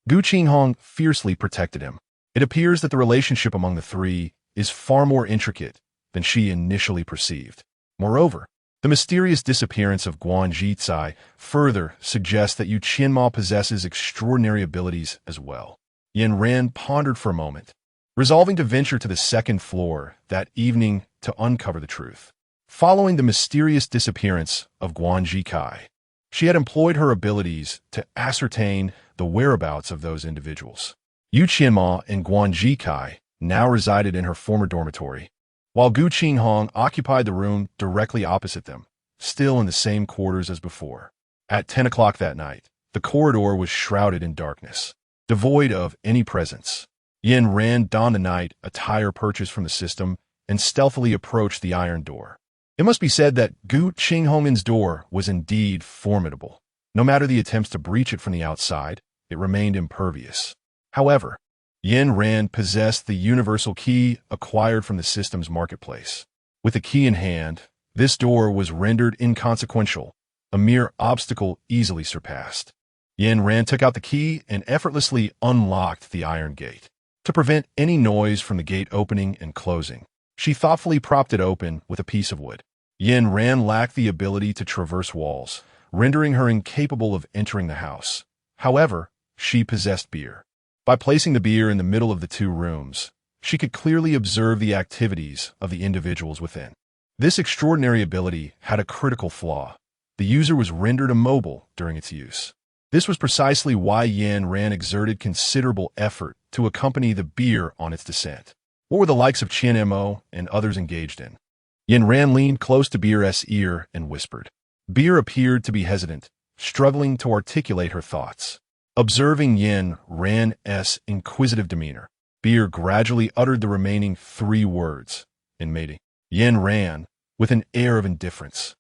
Gu Qinghong fiercely protected him. It appears that the relationship among the three is far more intricate than she initially perceived. Moreover, the mysterious disappearance of Guanji Cai further suggests that Gu Qinghong possesses extraordinary abilities as well. Yin Ran pondered for a moment, resolving to venture to the second floor that evening to uncover the truth. Following the mysterious disappearance of Guanji Cai, she had employed her abilities to ascertain the whereabouts of those individuals. Gu Qinghong and Guanji Cai now resided in her former dormitory, while Gu Qinghong occupied the room directly opposite them, still in the same quarters as before. At 10 o'clock that night, the corridor was shrouded in darkness, devoid of any presence. Yin Ran donned the night attire purchased from the system and stealthily approached the iron door. It must be said that Gu Qinghong's door was indeed formidable. No matter the attempts to breach it from the outside, it remained impervious. However, Yin Ran possessed the universal key acquired from the system's marketplace. With the key in hand, this door was rendered inconsequential, a mere obstacle easily surpassed. Yin Ran took out the key and effortlessly unlocked the iron gate. To prevent any noise from the gate opening and closing, she thoughtfully propped it open with a piece of wood. Yin Ran lacked the ability to traverse walls, rendering her incapable of entering the house. However, she possessed beer. By placing the beer in the middle of the two rooms, she could clearly observe the activities of the individuals within. This extraordinary ability had a critical flaw. The user was rendered immobile during its use. This was precisely why Yin Ran exerted considerable effort to accompany the beer on its descent. What were the likes of Qian Mo and others engaged in? Yin Ran leaned close to Beer's ear and whispered. Beer appeared to be hesitant, struggling to articulate her thoughts. Observing Yin Ran's inquisitive demeanor, Beer gradually uttered the remaining 3 words in mating. Yin Ran, with an air of indifference,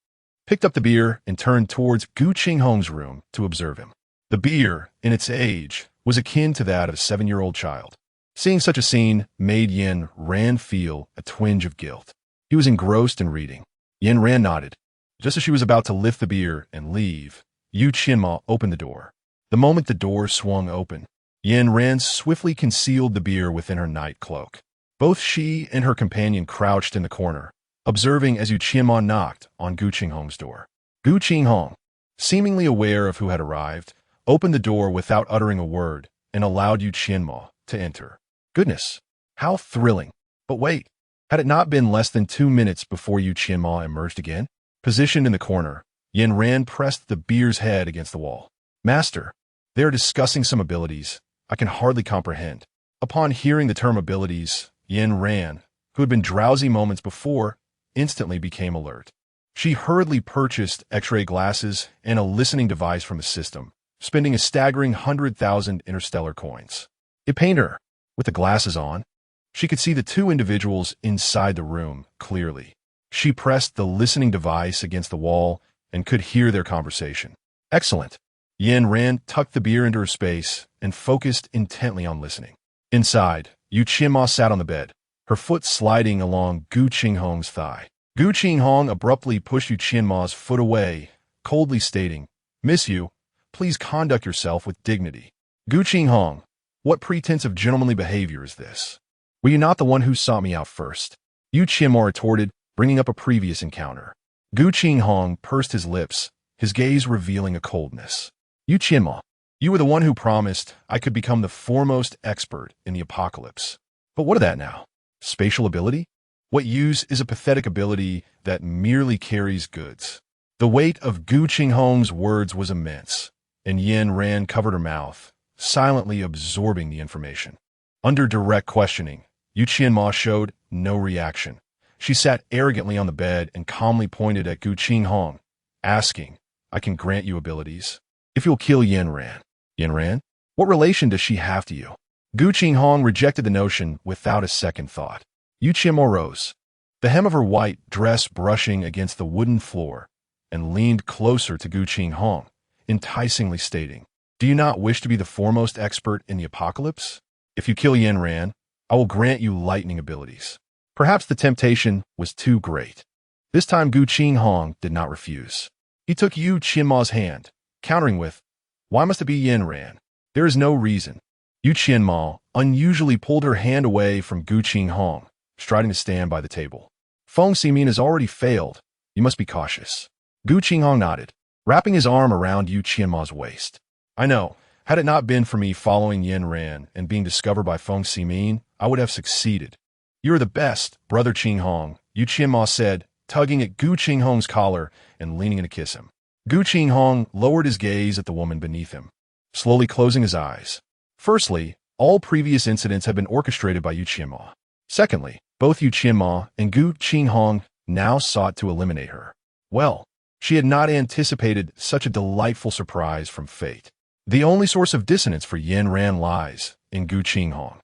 picked up the beer and turned towards Gu Qinghong's room to observe him. The beer, in its age, was akin to that of a 7-year-old child. Seeing such a scene made Yin Ran feel a twinge of guilt. He was engrossed in reading. Yin Ran nodded. Just as she was about to lift the beer and leave, Gu Qinghong opened the door. The moment the door swung open, Yin Ran swiftly concealed the beer within her night cloak. Both she and her companion crouched in the corner, observing as Gu Qinghong knocked on Gu Qinghong's door. Gu Qinghong, seemingly aware of who had arrived, opened the door without uttering a word and allowed Gu Qinghong to enter. Goodness, how thrilling! But wait, Had it not been less than 2 minutes before Gu Qinghong emerged again? Positioned in the corner, Yin Ran pressed the beer's head against the wall. Master, they are discussing some abilities I can hardly comprehend. Upon hearing the term abilities, Yin Ran, who had been drowsy moments before, instantly became alert. She hurriedly purchased X-ray glasses and a listening device from the system, spending a staggering 100,000 interstellar coins. It pained her. With the glasses on, she could see the two individuals inside the room clearly. She pressed the listening device against the wall and could hear their conversation. Excellent. Yin Ran tucked the beer into her space and focused intently on listening. Inside, Gu Qinghong sat on the bed, her foot sliding along Gu Qinghong's thigh. Gu Qinghong abruptly pushed Gu Qinghong's foot away, coldly stating, "Miss Yu, please conduct yourself with dignity." Gu Qinghong, what pretense of gentlemanly behavior is this? Were you not the one who sought me out first? Gu Qinghong retorted, bringing up a previous encounter. Gu Qinghong pursed his lips, his gaze revealing a coldness. Gu Qinghong, you were the one who promised I could become the foremost expert in the apocalypse. But what of that now? Spatial ability? What use is a pathetic ability that merely carries goods? The weight of Gu Qinghong's words was immense, and Yin Ran covered her mouth, silently absorbing the information. Under direct questioning, Gu Qinghong showed no reaction. She sat arrogantly on the bed and calmly pointed at Gu Qinghong, asking, "I can grant you abilities if you'll kill Yin Ran." Yin Ran? What relation does she have to you? Gu Qinghong rejected the notion without a second thought. Gu Qinghong rose, the hem of her white dress brushing against the wooden floor, and leaned closer to Gu Qinghong, enticingly stating, "Do you not wish to be the foremost expert in the apocalypse? If you kill Yin Ran, I will grant you lightning abilities." Perhaps the temptation was too great. This time Gu Qinghong did not refuse. He took Gu Qinghong's hand, countering with, "Why must it be Yin Ran? There is no reason." Gu Qinghong unusually pulled her hand away from Gu Qinghong, striding to stand by the table. "Feng Ximin has already failed. You must be cautious." Gu Qinghong nodded, wrapping his arm around Gu Qinghong's waist. "I know. Had it not been for me following Yin Ran and being discovered by Feng Ximin, I would have succeeded." "You are the best, Brother Qinghong," Gu Qinghong said, tugging at Gu Qinghong's collar and leaning in to kiss him. Gu Qinghong lowered his gaze at the woman beneath him, slowly closing his eyes. Firstly, all previous incidents had been orchestrated by Gu Qinghong. Secondly, both Gu Qinghong and Gu Qinghong now sought to eliminate her. Well, she had not anticipated such a delightful surprise from fate. The only source of dissonance for Yin Ran lies in Gu Qinghong.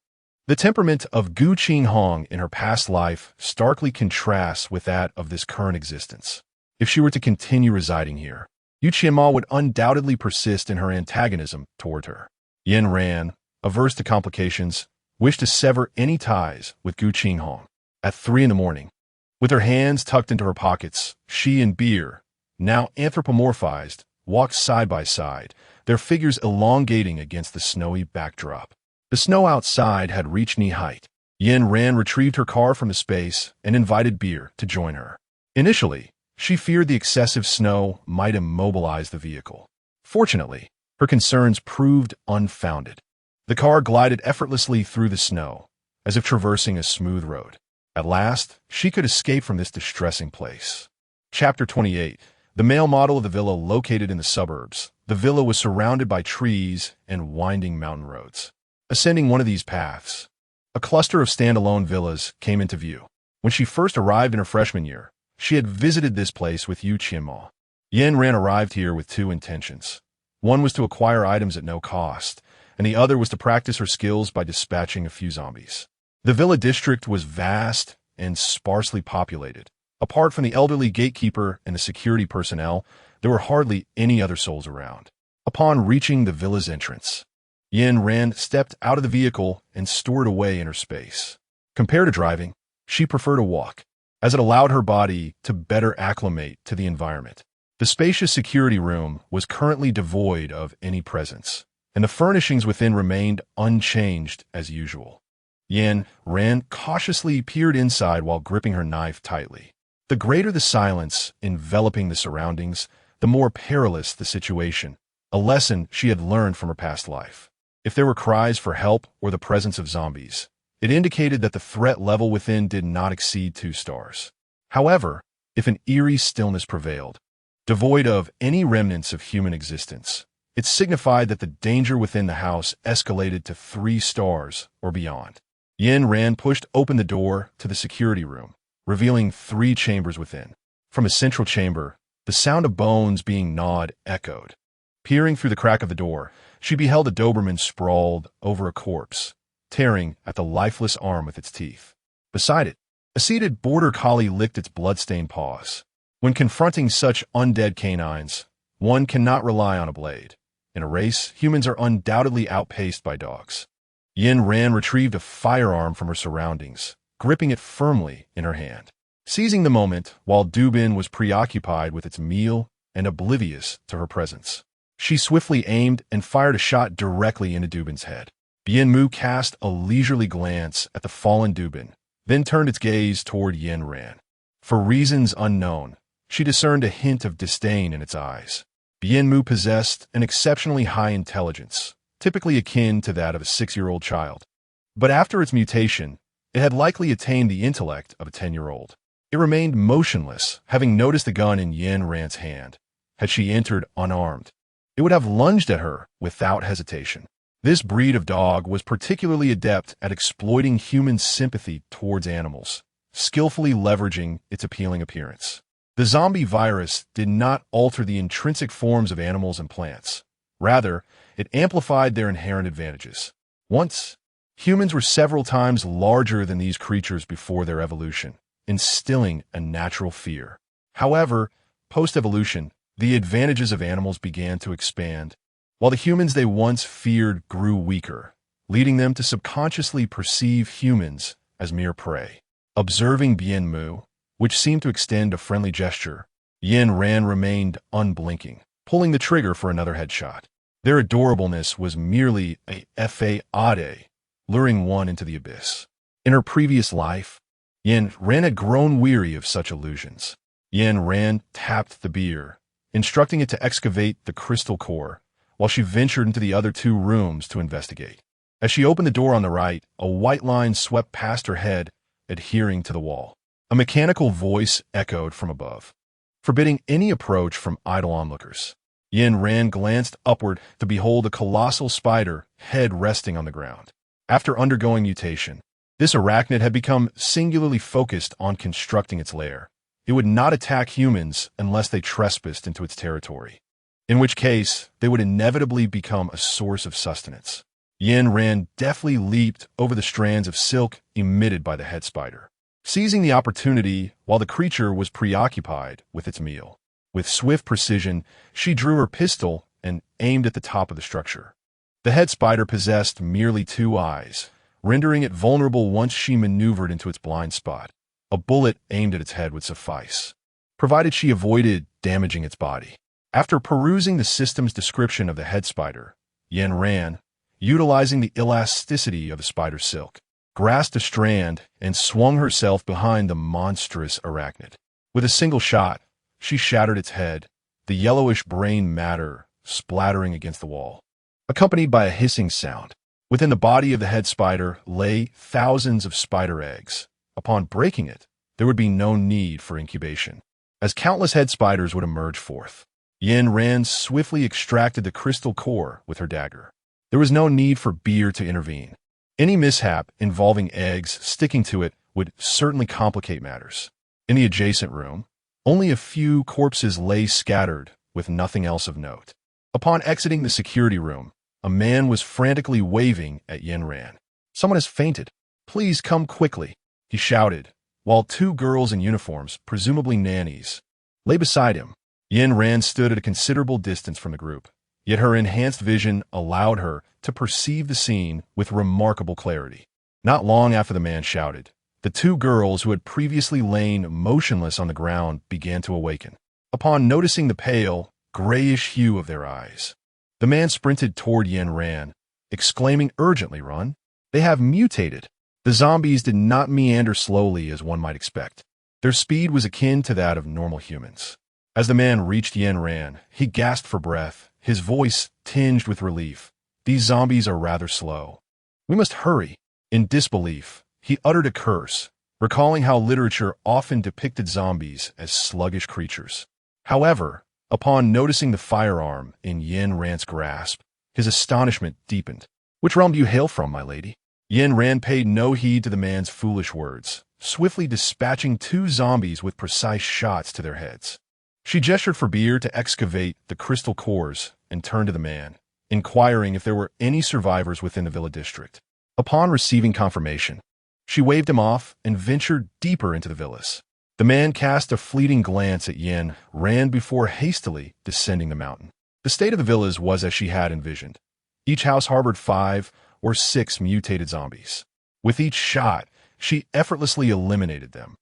The temperament of Gu Qinghong in her past life starkly contrasts with that of this current existence. If she were to continue residing here, Gu Qinghong would undoubtedly persist in her antagonism toward her. Yin Ran, averse to complications, wished to sever any ties with Gu Qinghong. At 3 a.m, with her hands tucked into her pockets, she and Beer, now anthropomorphized, walked side by side, their figures elongating against the snowy backdrop. The snow outside had reached knee height. Yin Ran retrieved her car from the space and invited Beer to join her. Initially, she feared the excessive snow might immobilize the vehicle. Fortunately, her concerns proved unfounded. The car glided effortlessly through the snow, as if traversing a smooth road. At last, she could escape from this distressing place. Chapter 28. The male model of the villa located in the suburbs. The villa was surrounded by trees and winding mountain roads. Ascending one of these paths, a cluster of standalone villas came into view. When she first arrived in her freshman year, she had visited this place with Gu Qinghong. Yin Ran arrived here with two intentions. One was to acquire items at no cost, and the other was to practice her skills by dispatching a few zombies. The villa district was vast and sparsely populated. Apart from the elderly gatekeeper and the security personnel, there were hardly any other souls around. Upon reaching the villa's entrance, Yin Ran stepped out of the vehicle and stored away in her space. Compared to driving, she preferred to walk, as it allowed her body to better acclimate to the environment. The spacious security room was currently devoid of any presence, and the furnishings within remained unchanged as usual. Yin Ran cautiously peered inside while gripping her knife tightly. The greater the silence enveloping the surroundings, the more perilous the situation, a lesson she had learned from her past life. If there were cries for help or the presence of zombies, It indicated that the threat level within did not exceed 2 stars. However, if an eerie stillness prevailed, devoid of any remnants of human existence, it signified that the danger within the house escalated to 3 stars or beyond. Yin Ran pushed open the door to the security room, revealing 3 chambers within. From a central chamber, the sound of bones being gnawed echoed. Peering through the crack of the door, she beheld a Doberman sprawled over a corpse, tearing at the lifeless arm with its teeth. Beside it, a seated border collie licked its blood-stained paws. When confronting such undead canines, one cannot rely on a blade. In a race, humans are undoubtedly outpaced by dogs. Yin Ran retrieved a firearm from her surroundings, gripping it firmly in her hand. Seizing the moment while Dubin was preoccupied with its meal and oblivious to her presence, she swiftly aimed and fired a shot directly into Dubin's head. Bien Mu cast a leisurely glance at the fallen Dubin, then turned its gaze toward Yin Ran. For reasons unknown, she discerned a hint of disdain in its eyes. Bien Mu possessed an exceptionally high intelligence, typically akin to that of a 6-year-old child. But after its mutation, it had likely attained the intellect of a 10-year-old. It remained motionless, having noticed the gun in Yin Ran's hand. Had she entered unarmed, it would have lunged at her without hesitation. This breed of dog was particularly adept at exploiting human sympathy towards animals, skillfully leveraging its appealing appearance. The zombie virus did not alter the intrinsic forms of animals and plants. Rather, it amplified their inherent advantages. Once, humans were several times larger than these creatures before their evolution, instilling a natural fear. However, post-evolution, the advantages of animals began to expand, while the humans they once feared grew weaker, leading them to subconsciously perceive humans as mere prey. Observing Bien Mu, which seemed to extend a friendly gesture, Yin Ran remained unblinking, pulling the trigger for another headshot. Their adorableness was merely a fade, luring one into the abyss. In her previous life, Yin Ran had grown weary of such illusions. Yin Ran tapped the beer, instructing it to excavate the crystal core, while she ventured into the other 2 rooms to investigate. As she opened the door on the right, a white line swept past her head, adhering to the wall. A mechanical voice echoed from above, forbidding any approach from idle onlookers. Yin Ran glanced upward to behold a colossal spider, head resting on the ground. After undergoing mutation, this arachnid had become singularly focused on constructing its lair. It would not attack humans unless they trespassed into its territory, in which case they would inevitably become a source of sustenance. Yin Ran deftly leaped over the strands of silk emitted by the head spider, seizing the opportunity while the creature was preoccupied with its meal. With swift precision, she drew her pistol and aimed at the top of the structure. The head spider possessed merely 2 eyes, rendering it vulnerable once she maneuvered into its blind spot. A bullet aimed at its head would suffice, provided she avoided damaging its body. After perusing the system's description of the head spider, Yin Ran, utilizing the elasticity of the spider's silk, grasped a strand and swung herself behind the monstrous arachnid. With a single shot, she shattered its head, the yellowish brain matter splattering against the wall, accompanied by a hissing sound. Within the body of the head spider lay thousands of spider eggs. Upon breaking it, there would be no need for incubation, as countless head spiders would emerge forth. Yin Ran swiftly extracted the crystal core with her dagger. There was no need for beer to intervene. Any mishap involving eggs sticking to it would certainly complicate matters. In the adjacent room, only a few corpses lay scattered with nothing else of note. Upon exiting the security room, a man was frantically waving at Yin Ran. "Someone has fainted. Please come quickly," he shouted, while 2 girls in uniforms, presumably nannies, lay beside him. Yin Ran stood at a considerable distance from the group, yet her enhanced vision allowed her to perceive the scene with remarkable clarity. Not long after the man shouted, the 2 girls who had previously lain motionless on the ground began to awaken. Upon noticing the pale, grayish hue of their eyes, the man sprinted toward Yin Ran, exclaiming urgently, "Run! They have mutated!" The zombies did not meander slowly as one might expect. Their speed was akin to that of normal humans. As the man reached Yin Ran, he gasped for breath, his voice tinged with relief. "These zombies are rather slow. We must hurry." In disbelief, he uttered a curse, recalling how literature often depicted zombies as sluggish creatures. However, upon noticing the firearm in Yin Ran's grasp, his astonishment deepened. "Which realm do you hail from, my lady?" Yin Ran paid no heed to the man's foolish words, swiftly dispatching 2 zombies with precise shots to their heads. She gestured for Beer to excavate the crystal cores and turned to the man, inquiring if there were any survivors within the villa district. Upon receiving confirmation, she waved him off and ventured deeper into the villas. The man cast a fleeting glance at Yin Ran before hastily descending the mountain. The state of the villas was as she had envisioned. Each house harbored 5 or 6 mutated zombies. With each shot, she effortlessly eliminated them,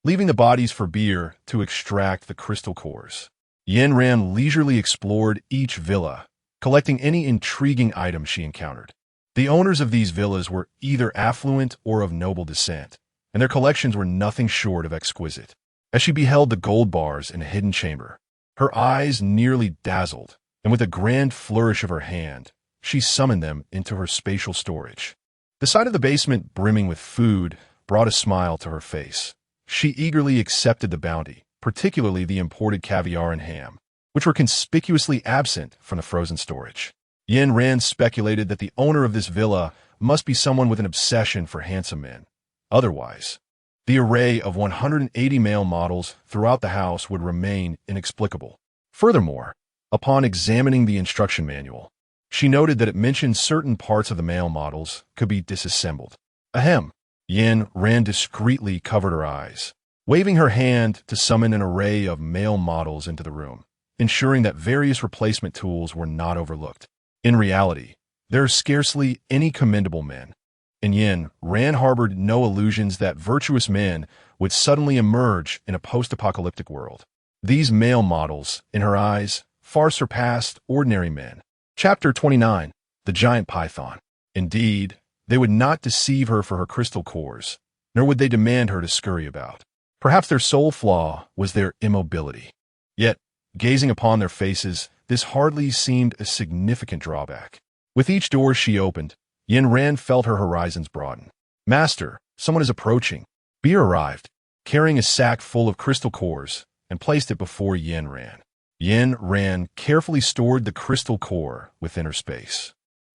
leaving the bodies for Beer to extract the crystal cores. Yin Ran leisurely explored each villa, collecting any intriguing items she encountered. The owners of these villas were either affluent or of noble descent, and their collections were nothing short of exquisite. As she beheld the gold bars in a hidden chamber, her eyes nearly dazzled, and with a grand flourish of her hand, she summoned them into her spatial storage. The sight of the basement brimming with food brought a smile to her face. She eagerly accepted the bounty, particularly the imported caviar and ham, which were conspicuously absent from the frozen storage. Yin Ran speculated that the owner of this villa must be someone with an obsession for handsome men. Otherwise, the array of 180 male models throughout the house would remain inexplicable. Furthermore, upon examining the instruction manual, she noted that it mentioned certain parts of the male models could be disassembled. Ahem. Yin Ran discreetly covered her eyes, waving her hand to summon an array of male models into the room, ensuring that various replacement tools were not overlooked. In reality, there are scarcely any commendable men, and Yin Ran harbored no illusions that virtuous men would suddenly emerge in a post-apocalyptic world. These male models, in her eyes, far surpassed ordinary men. Chapter 29. The Giant Python. Indeed, they would not deceive her for her crystal cores, nor would they demand her to scurry about. Perhaps their sole flaw was their immobility. Yet, gazing upon their faces, this hardly seemed a significant drawback. With each door she opened, Yin Ran felt her horizons broaden. "Master, someone is approaching." Beer arrived, carrying a sack full of crystal cores, and placed it before Yin Ran. Yin Ran carefully stored the crystal core within her space,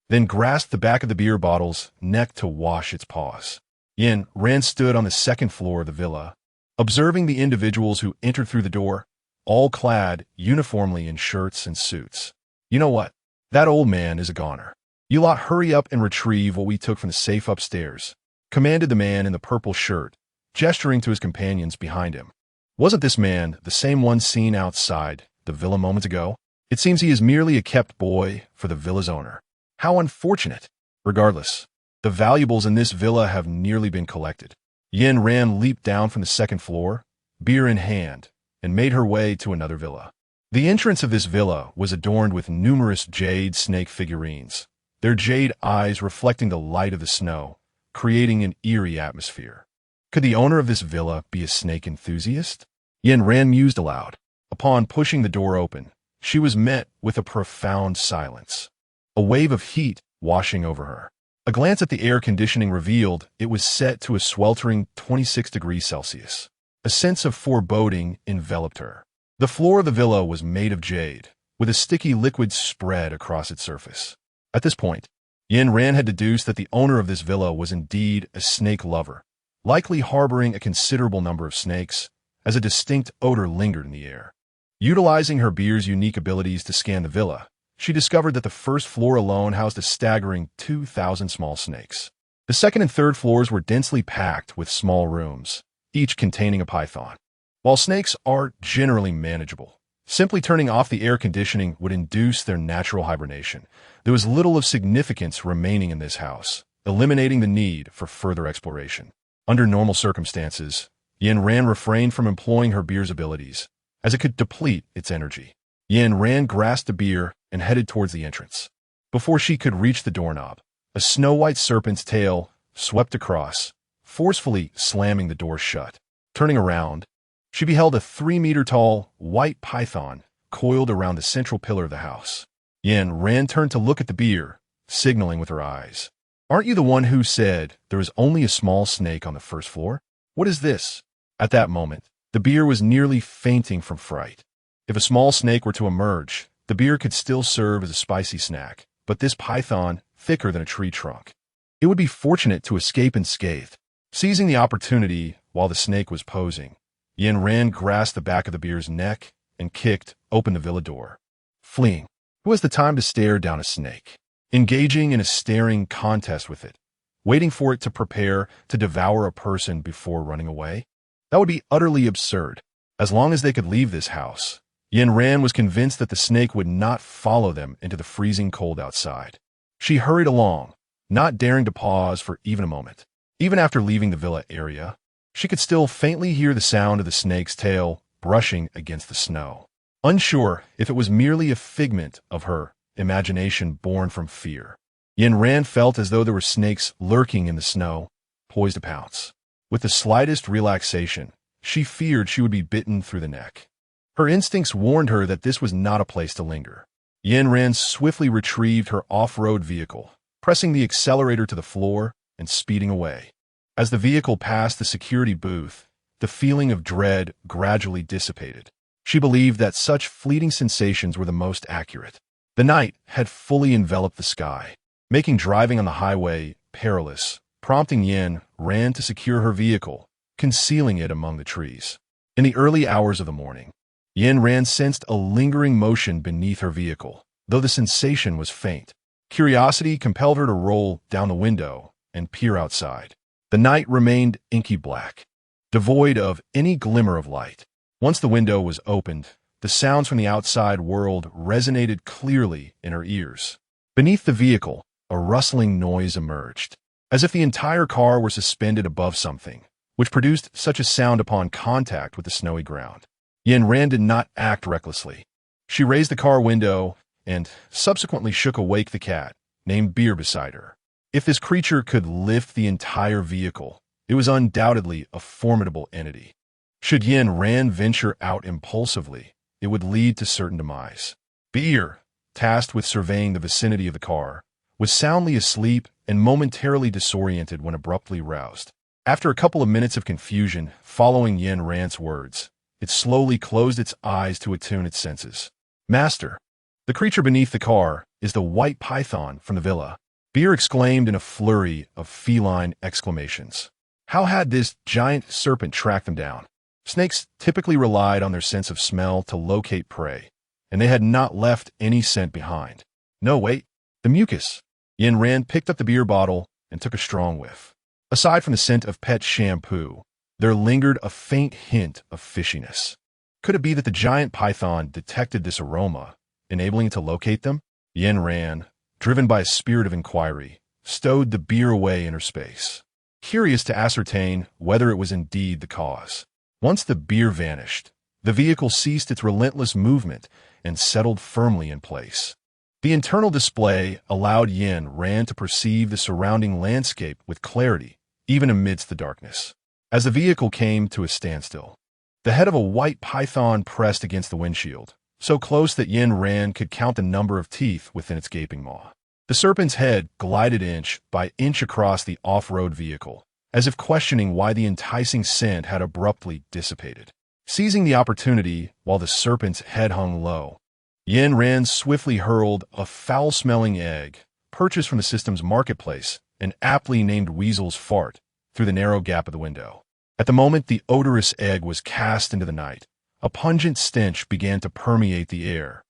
then grasped the back of the beer bottle's neck to wash its paws. Yin Ran stood on the second floor of the villa, observing the individuals who entered through the door, all clad uniformly in shirts and suits. "You know what? That old man is a goner. You lot hurry up and retrieve what we took from the safe upstairs," commanded the man in the purple shirt, gesturing to his companions behind him. Wasn't this man the same one seen outside the villa moments ago? It seems he is merely a kept boy for the villa's owner. How unfortunate. Regardless, the valuables in this villa have nearly been collected. Yin Ran leaped down from the second floor, beer in hand, and made her way to another villa. The entrance of this villa was adorned with numerous jade snake figurines, their jade eyes reflecting the light of the snow, creating an eerie atmosphere. Could the owner of this villa be a snake enthusiast? Yin Ran mused aloud. Upon pushing the door open, she was met with a profound silence, a wave of heat washing over her. A glance at the air conditioning revealed it was set to a sweltering 26 degrees Celsius. A sense of foreboding enveloped her. The floor of the villa was made of jade, with a sticky liquid spread across its surface. At this point, Yin Ran had deduced that the owner of this villa was indeed a snake lover, likely harboring a considerable number of snakes, as a distinct odor lingered in the air. Utilizing her beer's unique abilities to scan the villa, she discovered that the first floor alone housed a staggering 2,000 small snakes. The second and third floors were densely packed with small rooms, each containing a python. While snakes are generally manageable, simply turning off the air conditioning would induce their natural hibernation. There was little of significance remaining in this house, eliminating the need for further exploration. Under normal circumstances, Yin Ran refrained from employing her beer's abilities, as it could deplete its energy. Yin Ran grasped a beer and headed towards the entrance. Before she could reach the doorknob, a snow-white serpent's tail swept across, forcefully slamming the door shut. Turning around, she beheld a 3-meter-tall white python coiled around the central pillar of the house. Yin Ran turned to look at the beer, signaling with her eyes. Aren't you the one who said there was only a small snake on the first floor? What is this? At that moment, the beer was nearly fainting from fright. If a small snake were to emerge, the beer could still serve as a spicy snack, but this python, thicker than a tree trunk. It would be fortunate to escape unscathed. Seizing the opportunity while the snake was posing, Yin Ran grasped the back of the beer's neck and kicked open the villa door. Fleeing. Who has the time to stare down a snake? Engaging in a staring contest with it, waiting for it to prepare to devour a person before running away? That would be utterly absurd. As long as they could leave this house, Yin Ran was convinced that the snake would not follow them into the freezing cold outside. She hurried along, not daring to pause for even a moment. Even after leaving the villa area, she could still faintly hear the sound of the snake's tail brushing against the snow. Unsure if it was merely a figment of her imagination born from fear, Yin Ran felt as though there were snakes lurking in the snow, poised to pounce. With the slightest relaxation, she feared she would be bitten through the neck. Her instincts warned her that this was not a place to linger. Yin Ran swiftly retrieved her off-road vehicle, pressing the accelerator to the floor and speeding away. As the vehicle passed the security booth, the feeling of dread gradually dissipated. She believed that such fleeting sensations were the most accurate. The night had fully enveloped the sky, making driving on the highway perilous, prompting Yin Ran to secure her vehicle, concealing it among the trees. In the early hours of the morning, Yin Ran sensed a lingering motion beneath her vehicle, though the sensation was faint. Curiosity compelled her to roll down the window and peer outside. The night remained inky black, devoid of any glimmer of light. Once the window was opened, the sounds from the outside world resonated clearly in her ears. Beneath the vehicle, a rustling noise emerged, as if the entire car were suspended above something, which produced such a sound upon contact with the snowy ground. Yin Ran did not act recklessly. She raised the car window and subsequently shook awake the cat, named Beer, beside her. If this creature could lift the entire vehicle, it was undoubtedly a formidable entity. Should Yin Ran venture out impulsively, it would lead to certain demise. Beer, tasked with surveying the vicinity of the car, was soundly asleep and momentarily disoriented when abruptly roused. After a couple of minutes of confusion following Yin Ran's words, it slowly closed its eyes to attune its senses. Master, the creature beneath the car is the white python from the villa. Beer exclaimed in a flurry of feline exclamations. How had this giant serpent tracked them down? Snakes typically relied on their sense of smell to locate prey, and they had not left any scent behind. No, wait, the mucus. Yin Ran picked up the beer bottle and took a strong whiff. Aside from the scent of pet shampoo, there lingered a faint hint of fishiness. Could it be that the giant python detected this aroma, enabling it to locate them? Yin Ran, driven by a spirit of inquiry, stowed the beer away in her space, curious to ascertain whether it was indeed the cause. Once the beer vanished, the vehicle ceased its relentless movement and settled firmly in place. The internal display allowed Yin Ran to perceive the surrounding landscape with clarity, even amidst the darkness. As the vehicle came to a standstill, the head of a white python pressed against the windshield, so close that Yin Ran could count the number of teeth within its gaping maw. The serpent's head glided inch by inch across the off-road vehicle, as if questioning why the enticing scent had abruptly dissipated. Seizing the opportunity while the serpent's head hung low, Yin Ran swiftly hurled a foul-smelling egg, purchased from the system's marketplace, an aptly named Weasel's fart, through the narrow gap of the window. At the moment the odorous egg was cast into the night, a pungent stench began to permeate the air.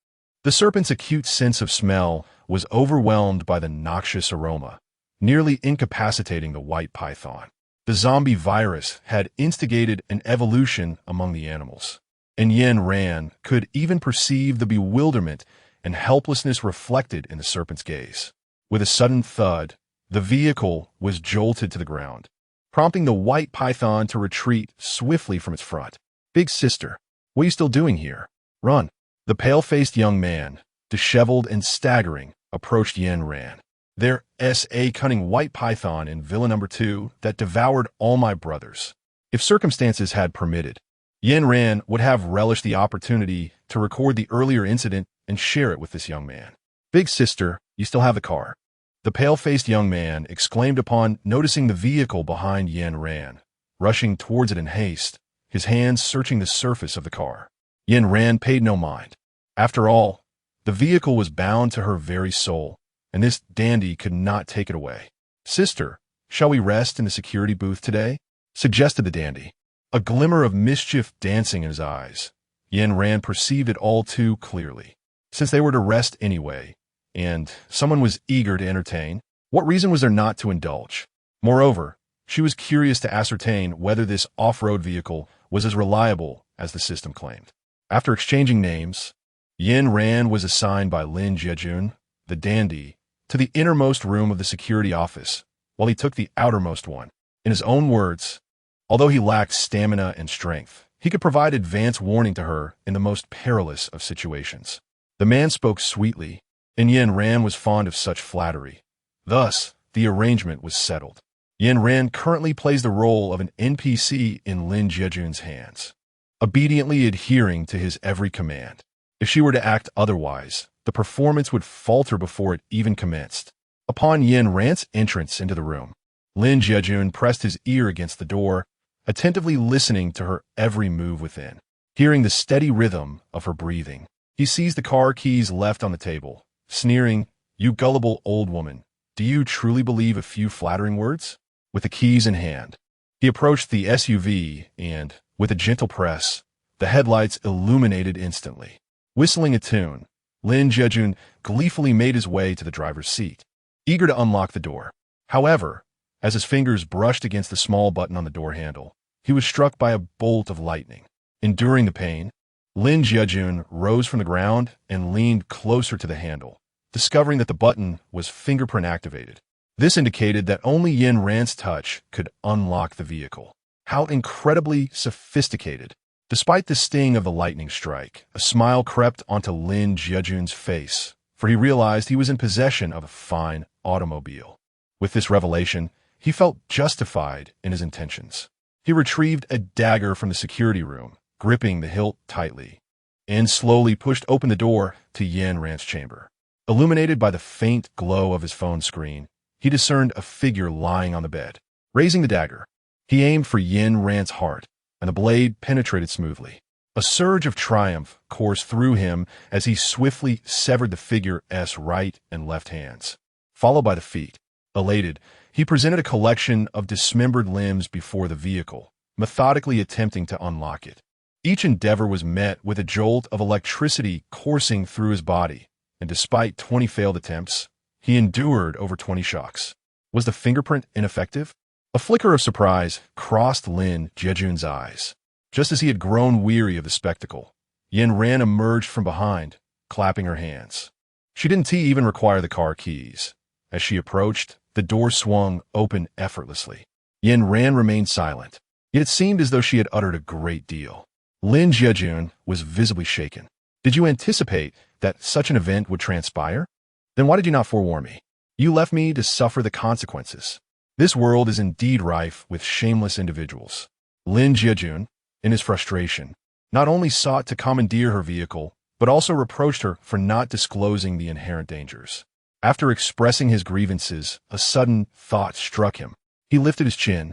The serpent's acute sense of smell was overwhelmed by the noxious aroma, nearly incapacitating the white python. The zombie virus had instigated an evolution among the animals, and Yin Ran could even perceive the bewilderment and helplessness reflected in the serpent's gaze. With a sudden thud, the vehicle was jolted to the ground, prompting the white python to retreat swiftly from its front. Big sister, what are you still doing here? Run. The pale-faced young man, disheveled and staggering, approached Yin Ran. There's a cunning white python in Villa Number 2 that devoured all my brothers. If circumstances had permitted, Yin Ran would have relished the opportunity to record the earlier incident and share it with this young man. Big sister, you still have the car. The pale-faced young man exclaimed upon noticing the vehicle behind Yin Ran, rushing towards it in haste, his hands searching the surface of the car. Yin Ran paid no mind. After all, the vehicle was bound to her very soul, and this dandy could not take it away. "Sister, shall we rest in the security booth today?" suggested the dandy, a glimmer of mischief dancing in his eyes. Yin Ran perceived it all too clearly. Since they were to rest anyway, and someone was eager to entertain, what reason was there not to indulge? Moreover, she was curious to ascertain whether this off-road vehicle was as reliable as the system claimed. After exchanging names, Yin Ran was assigned by Lin Jiejun, the dandy, to the innermost room of the security office, while he took the outermost one. In his own words, although he lacked stamina and strength, he could provide advance warning to her in the most perilous of situations. The man spoke sweetly, and Yin Ran was fond of such flattery. Thus, the arrangement was settled. Yin Ran currently plays the role of an NPC in Lin Jiejun's hands, obediently adhering to his every command. If she were to act otherwise, the performance would falter before it even commenced. Upon Yin Ran's entrance into the room, Lin Jiejun pressed his ear against the door, attentively listening to her every move within. Hearing the steady rhythm of her breathing, he seized the car keys left on the table, sneering, "You gullible old woman, do you truly believe a few flattering words?" With the keys in hand, he approached the SUV and, with a gentle press, the headlights illuminated instantly. Whistling a tune, Lin Jiejun gleefully made his way to the driver's seat, eager to unlock the door. However, as his fingers brushed against the small button on the door handle, he was struck by a bolt of lightning. Enduring the pain, Lin Jiejun rose from the ground and leaned closer to the handle, discovering that the button was fingerprint activated. This indicated that only Yin Ran's touch could unlock the vehicle. How incredibly sophisticated. Despite the sting of the lightning strike, a smile crept onto Lin Jiejun's face, for he realized he was in possession of a fine automobile. With this revelation, he felt justified in his intentions. He retrieved a dagger from the security room, gripping the hilt tightly, and slowly pushed open the door to Yin Ran's chamber. Illuminated by the faint glow of his phone screen, he discerned a figure lying on the bed. Raising the dagger, he aimed for Yin Ran's heart, and the blade penetrated smoothly. A surge of triumph coursed through him as he swiftly severed the figure's right and left hands, followed by the feet. Elated, he presented a collection of dismembered limbs before the vehicle, methodically attempting to unlock it. Each endeavor was met with a jolt of electricity coursing through his body, and despite 20 failed attempts, he endured over 20 shocks. Was the fingerprint ineffective? A flicker of surprise crossed Lin Jiejun's eyes. Just as he had grown weary of the spectacle, Yin Ran emerged from behind, clapping her hands. She didn't even require the car keys. As she approached, the door swung open effortlessly. Yin Ran remained silent, yet it seemed as though she had uttered a great deal. Lin Jiejun was visibly shaken. "Did you anticipate that such an event would transpire? Then why did you not forewarn me? You left me to suffer the consequences." This world is indeed rife with shameless individuals. Lin Jiejun, in his frustration, not only sought to commandeer her vehicle, but also reproached her for not disclosing the inherent dangers. After expressing his grievances, a sudden thought struck him. He lifted his chin,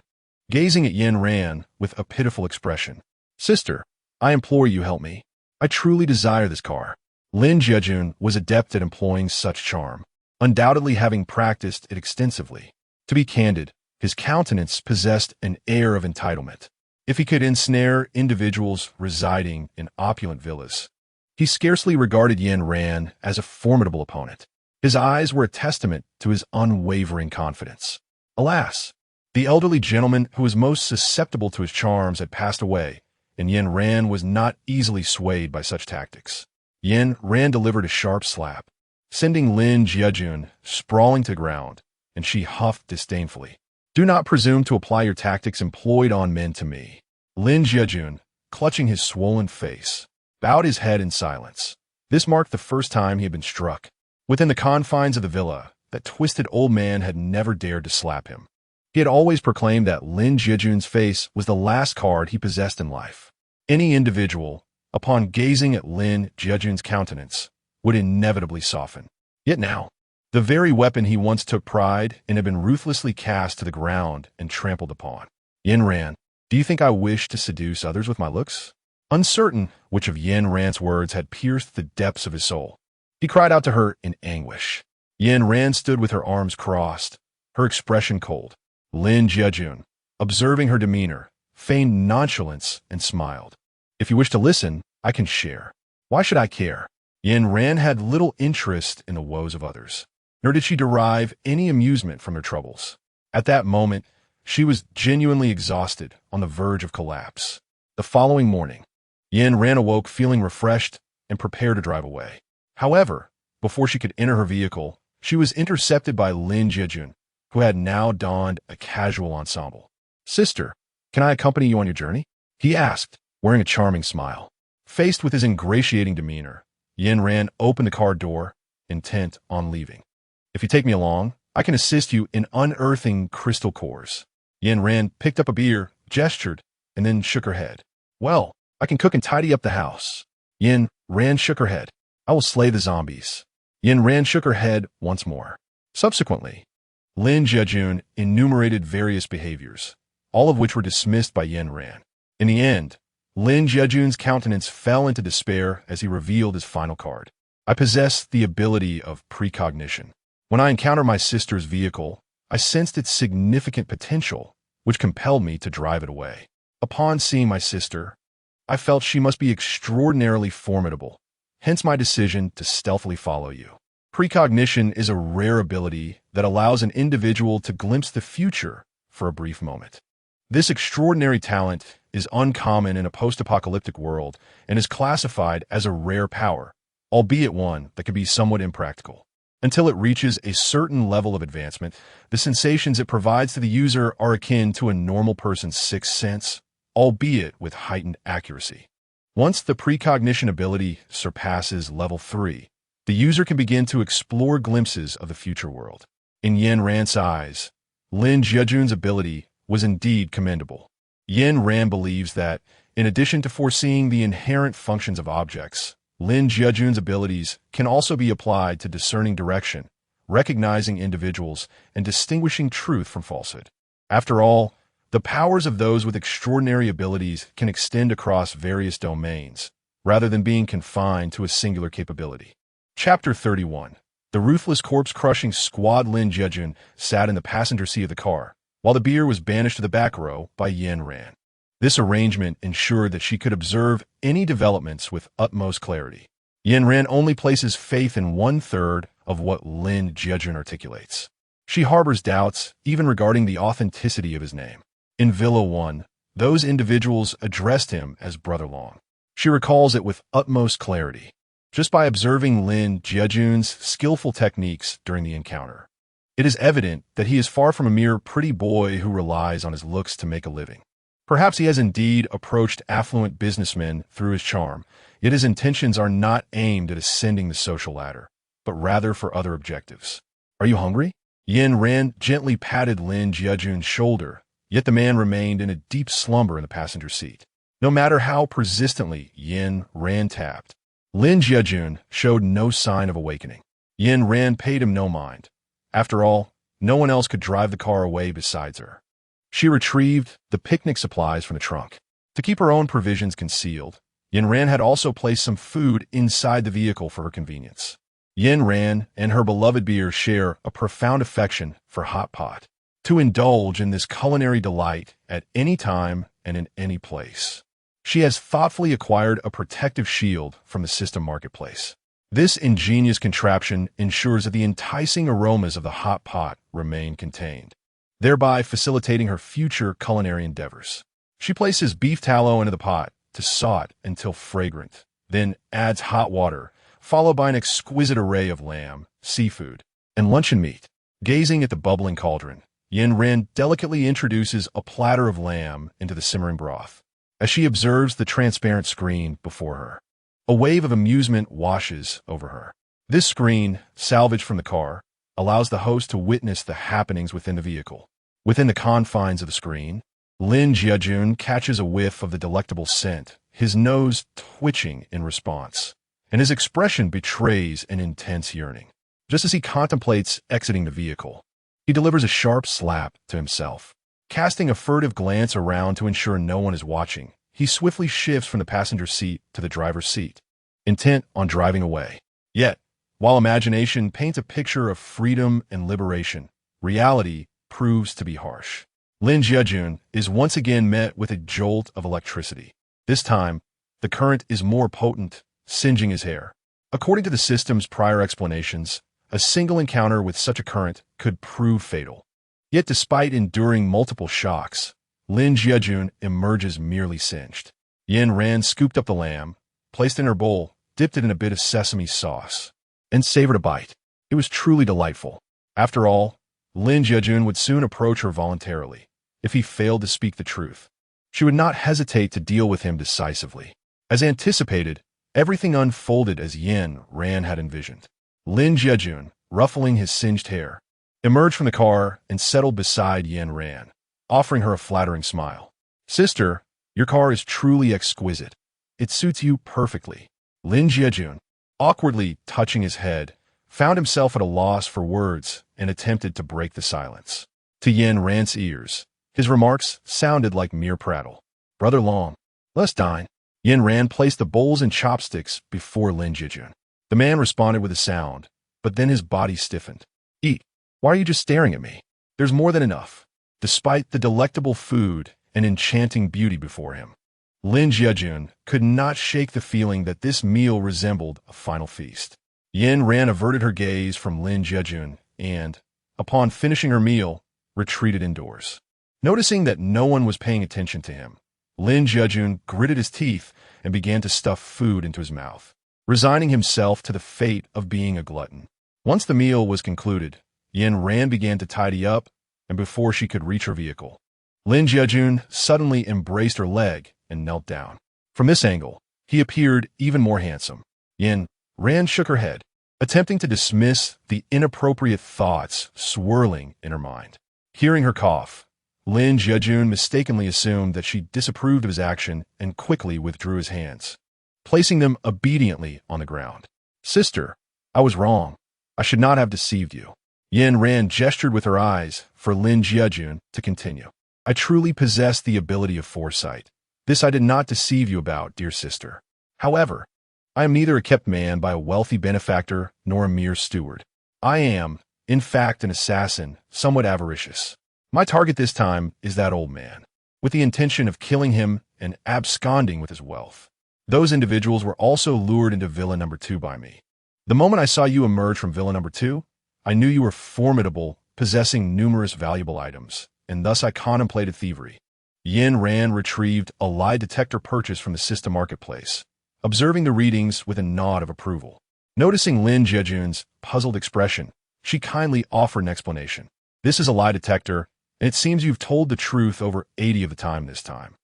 gazing at Yin Ran with a pitiful expression. "Sister, I implore you help me. I truly desire this car." Lin Jiejun was adept at employing such charm, undoubtedly having practiced it extensively. To be candid, his countenance possessed an air of entitlement. If he could ensnare individuals residing in opulent villas, he scarcely regarded Yin Ran as a formidable opponent. His eyes were a testament to his unwavering confidence. Alas, the elderly gentleman who was most susceptible to his charms had passed away, and Yin Ran was not easily swayed by such tactics. Yin Ran delivered a sharp slap, sending Lin Jiejun sprawling to the ground, and she huffed disdainfully. "Do not presume to apply your tactics employed on men to me." Lin Jiejun, clutching his swollen face, bowed his head in silence. This marked the first time he had been struck. Within the confines of the villa, that twisted old man had never dared to slap him. He had always proclaimed that Lin Jiejun's face was the last card he possessed in life. Any individual, upon gazing at Lin Jiejun's countenance, would inevitably soften. Yet now, the very weapon he once took pride in had been ruthlessly cast to the ground and trampled upon. Yin Ran, do you think I wish to seduce others with my looks? Uncertain which of Yin Ran's words had pierced the depths of his soul, he cried out to her in anguish. Yin Ran stood with her arms crossed, her expression cold. Lin Jiajun, observing her demeanor, feigned nonchalance and smiled. If you wish to listen, I can share. Why should I care? Yin Ran had little interest in the woes of others, nor did she derive any amusement from their troubles. At that moment, she was genuinely exhausted, on the verge of collapse. The following morning, Yin Ran awoke feeling refreshed and prepared to drive away. However, before she could enter her vehicle, she was intercepted by Lin Jiajun, who had now donned a casual ensemble. Sister, can I accompany you on your journey? He asked, wearing a charming smile. Faced with his ingratiating demeanor, Yin Ran opened the car door, intent on leaving. If you take me along, I can assist you in unearthing crystal cores. Yin Ran picked up a beer, gestured, and then shook her head. Well, I can cook and tidy up the house. Yin Ran shook her head. I will slay the zombies. Yin Ran shook her head once more. Subsequently, Lin Jiajun enumerated various behaviors, all of which were dismissed by Yin Ran. In the end, Lin Jiajun's countenance fell into despair as he revealed his final card. I possess the ability of precognition. When I encountered my sister's vehicle, I sensed its significant potential, which compelled me to drive it away. Upon seeing my sister, I felt she must be extraordinarily formidable, hence my decision to stealthily follow you. Precognition is a rare ability that allows an individual to glimpse the future for a brief moment. This extraordinary talent is uncommon in a post-apocalyptic world and is classified as a rare power, albeit one that can be somewhat impractical. Until it reaches a certain level of advancement, the sensations it provides to the user are akin to a normal person's sixth sense, albeit with heightened accuracy. Once the precognition ability surpasses level 3, the user can begin to explore glimpses of the future world. In Yin Ran's eyes, Lin Jiajun's ability was indeed commendable. Yin Ran believes that, in addition to foreseeing the inherent functions of objects, Lin Jiajun's abilities can also be applied to discerning direction, recognizing individuals, and distinguishing truth from falsehood. After all, the powers of those with extraordinary abilities can extend across various domains, rather than being confined to a singular capability. Chapter 31. The ruthless corpse-crushing squad. Lin Jiajun sat in the passenger seat of the car, while the beer was banished to the back row by Yin Ran. This arrangement ensured that she could observe any developments with utmost clarity. Yin Ran only places faith in 1/3 of what Lin Jiajun articulates. She harbors doubts even regarding the authenticity of his name. In Villa 1, those individuals addressed him as Brother Long. She recalls it with utmost clarity, just by observing Lin Jiajun's skillful techniques during the encounter. It is evident that he is far from a mere pretty boy who relies on his looks to make a living. Perhaps he has indeed approached affluent businessmen through his charm, yet his intentions are not aimed at ascending the social ladder, but rather for other objectives. Are you hungry? Yin Ran gently patted Lin Jiajun's shoulder, yet the man remained in a deep slumber in the passenger seat. No matter how persistently Yin Ran tapped, Lin Jiajun showed no sign of awakening. Yin Ran paid him no mind. After all, no one else could drive the car away besides her. She retrieved the picnic supplies from the trunk. To keep her own provisions concealed, Yin Ran had also placed some food inside the vehicle for her convenience. Yin Ran and her beloved beer share a profound affection for hot pot, to indulge in this culinary delight at any time and in any place. She has thoughtfully acquired a protective shield from the system marketplace. This ingenious contraption ensures that the enticing aromas of the hot pot remain contained, thereby facilitating her future culinary endeavors. She places beef tallow into the pot to saw it until fragrant, then adds hot water, followed by an exquisite array of lamb, seafood, and luncheon meat. Gazing at the bubbling cauldron, Yin Ran delicately introduces a platter of lamb into the simmering broth. As she observes the transparent screen before her, a wave of amusement washes over her. This screen, salvaged from the car, allows the host to witness the happenings within the vehicle. Within the confines of the screen, Lin Jiajun catches a whiff of the delectable scent, his nose twitching in response, and his expression betrays an intense yearning. Just as he contemplates exiting the vehicle, he delivers a sharp slap to himself. Casting a furtive glance around to ensure no one is watching, he swiftly shifts from the passenger seat to the driver's seat, intent on driving away. Yet, while imagination paints a picture of freedom and liberation, reality proves to be harsh. Lin Jiajun is once again met with a jolt of electricity. This time, the current is more potent, singeing his hair. According to the system's prior explanations, a single encounter with such a current could prove fatal. Yet despite enduring multiple shocks, Lin Jiajun emerges merely singed. Yin Ran scooped up the lamb, placed it in her bowl, dipped it in a bit of sesame sauce, and savored a bite. It was truly delightful. After all, Lin Jiajun would soon approach her voluntarily. If he failed to speak the truth, she would not hesitate to deal with him decisively. As anticipated, everything unfolded as Yin Ran had envisioned. Lin Jiajun, ruffling his singed hair, emerged from the car and settled beside Yin Ran, offering her a flattering smile. "Sister, your car is truly exquisite. It suits you perfectly." Lin Jiajun, awkwardly touching his head, found himself at a loss for words and attempted to break the silence. To Yin Ran's ears, his remarks sounded like mere prattle. "Brother Long, let's dine." Yin Ran placed the bowls and chopsticks before Lin Jiajun. The man responded with a sound, but then his body stiffened. "Eat. Why are you just staring at me? There's more than enough." Despite the delectable food and enchanting beauty before him, Lin Jiajun could not shake the feeling that this meal resembled a final feast. Yin Ran averted her gaze from Lin Jiajun and, upon finishing her meal, retreated indoors. Noticing that no one was paying attention to him, Lin Jiajun gritted his teeth and began to stuff food into his mouth, resigning himself to the fate of being a glutton. Once the meal was concluded, Yin Ran began to tidy up, and before she could reach her vehicle, Lin Jiajun suddenly embraced her leg and knelt down. From this angle, he appeared even more handsome. Yin Ran shook her head, attempting to dismiss the inappropriate thoughts swirling in her mind. Hearing her cough, Lin Jiajun mistakenly assumed that she disapproved of his action and quickly withdrew his hands, placing them obediently on the ground. "Sister, I was wrong. I should not have deceived you." Yin Ran gestured with her eyes for Lin Jiajun to continue. "I truly possess the ability of foresight. This I did not deceive you about, dear sister. However, I am neither a kept man by a wealthy benefactor nor a mere steward. I am, in fact, an assassin, somewhat avaricious. My target this time is that old man, with the intention of killing him and absconding with his wealth. Those individuals were also lured into Villa Number 2 by me. The moment I saw you emerge from Villa Number 2, I knew you were formidable, possessing numerous valuable items, and thus I contemplated thievery." Yin Ran retrieved a lie detector purchase from the system marketplace, observing the readings with a nod of approval. Noticing Lin Jiajun's puzzled expression, she kindly offered an explanation. "This is a lie detector, and it seems you've told the truth over 80 of the time this time."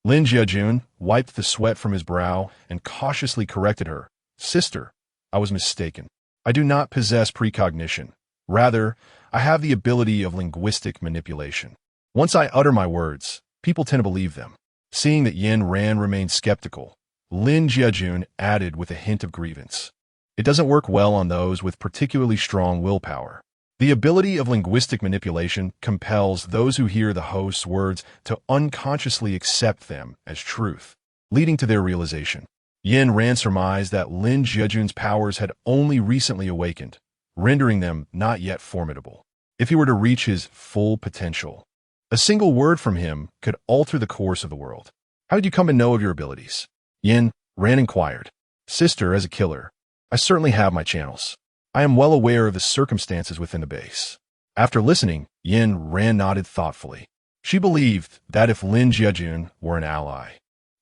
Lin Jiajun wiped the sweat from his brow and cautiously corrected her. "Sister, I was mistaken. I do not possess precognition. Rather, I have the ability of linguistic manipulation. Once I utter my words, people tend to believe them." Seeing that Yin Ran remained skeptical, Lin Jiajun added with a hint of grievance, "It doesn't work well on those with particularly strong willpower. The ability of linguistic manipulation compels those who hear the host's words to unconsciously accept them as truth, leading to their realization." Yin Ran surmised that Lin Jiajun's powers had only recently awakened, rendering them not yet formidable. If he were to reach his full potential, a single word from him could alter the course of the world. "How did you come to know of your abilities?" Yin Ran inquired. "Sister, as a killer, I certainly have my channels. I am well aware of the circumstances within the base." After listening, Yin Ran nodded thoughtfully. She believed that if Lin Jiajun were an ally,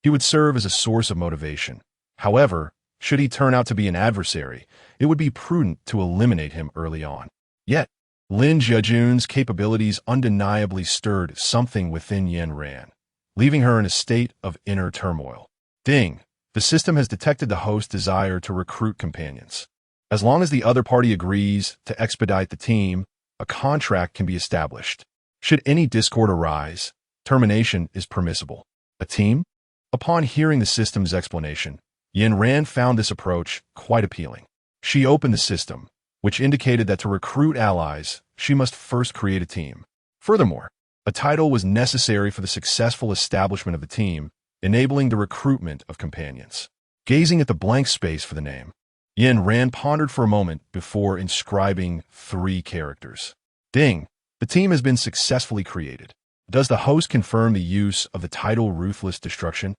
he would serve as a source of motivation. However, should he turn out to be an adversary, it would be prudent to eliminate him early on. Yet, Lin Jiajun's capabilities undeniably stirred something within Yin Ran, leaving her in a state of inner turmoil. Ding! The system has detected the host's desire to recruit companions. As long as the other party agrees to expedite the team, a contract can be established. Should any discord arise, termination is permissible. A team? Upon hearing the system's explanation, Yin Ran found this approach quite appealing. She opened the system, which indicated that to recruit allies, she must first create a team. Furthermore, a title was necessary for the successful establishment of the team, enabling the recruitment of companions. Gazing at the blank space for the name, Yin Ran pondered for a moment before inscribing 3 characters. Ding! The team has been successfully created. Does the host confirm the use of the title Ruthless Destruction?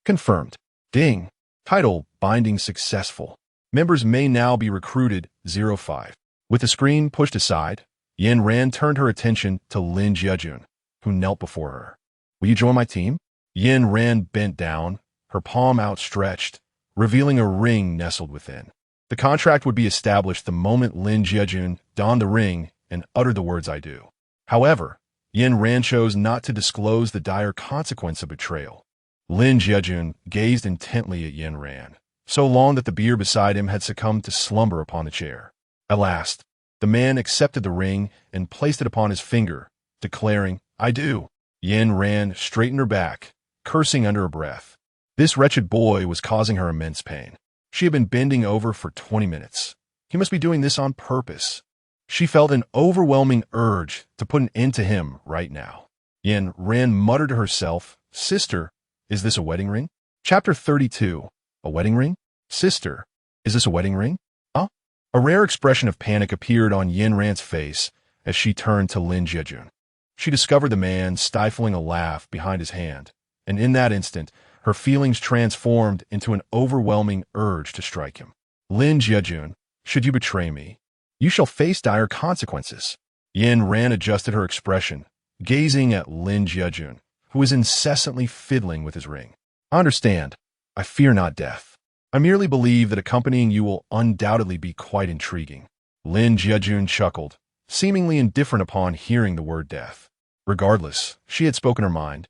Confirmed. Ding! Title Binding Successful. Members may now be recruited 05. With the screen pushed aside, Yin Ran turned her attention to Lin Jiajun, who knelt before her. Will you join my team? Yin Ran bent down, her palm outstretched, revealing a ring nestled within. The contract would be established the moment Lin Jiajun donned the ring and uttered the words "I do." However, Yin Ran chose not to disclose the dire consequence of betrayal. Lin Jiajun gazed intently at Yin Ran, so long that the beer beside him had succumbed to slumber upon the chair. At last, the man accepted the ring and placed it upon his finger, declaring, "I do." Yin Ran straightened her back, cursing under her breath. This wretched boy was causing her immense pain. She had been bending over for 20 minutes. He must be doing this on purpose. She felt an overwhelming urge to put an end to him right now. Yin Ran muttered to herself, "Sister, is this a wedding ring?" Chapter 32. A wedding ring? Sister, is this a wedding ring? Huh? A rare expression of panic appeared on Yin Ran's face as she turned to Lin Jiajun. She discovered the man stifling a laugh behind his hand, and in that instant, her feelings transformed into an overwhelming urge to strike him. Lin Jiajun, should you betray me, you shall face dire consequences. Yin Ran adjusted her expression, gazing at Lin Jiajun, who was incessantly fiddling with his ring. I understand. I fear not death. I merely believe that accompanying you will undoubtedly be quite intriguing. Lin Jiajun chuckled, seemingly indifferent upon hearing the word death. Regardless, she had spoken her mind,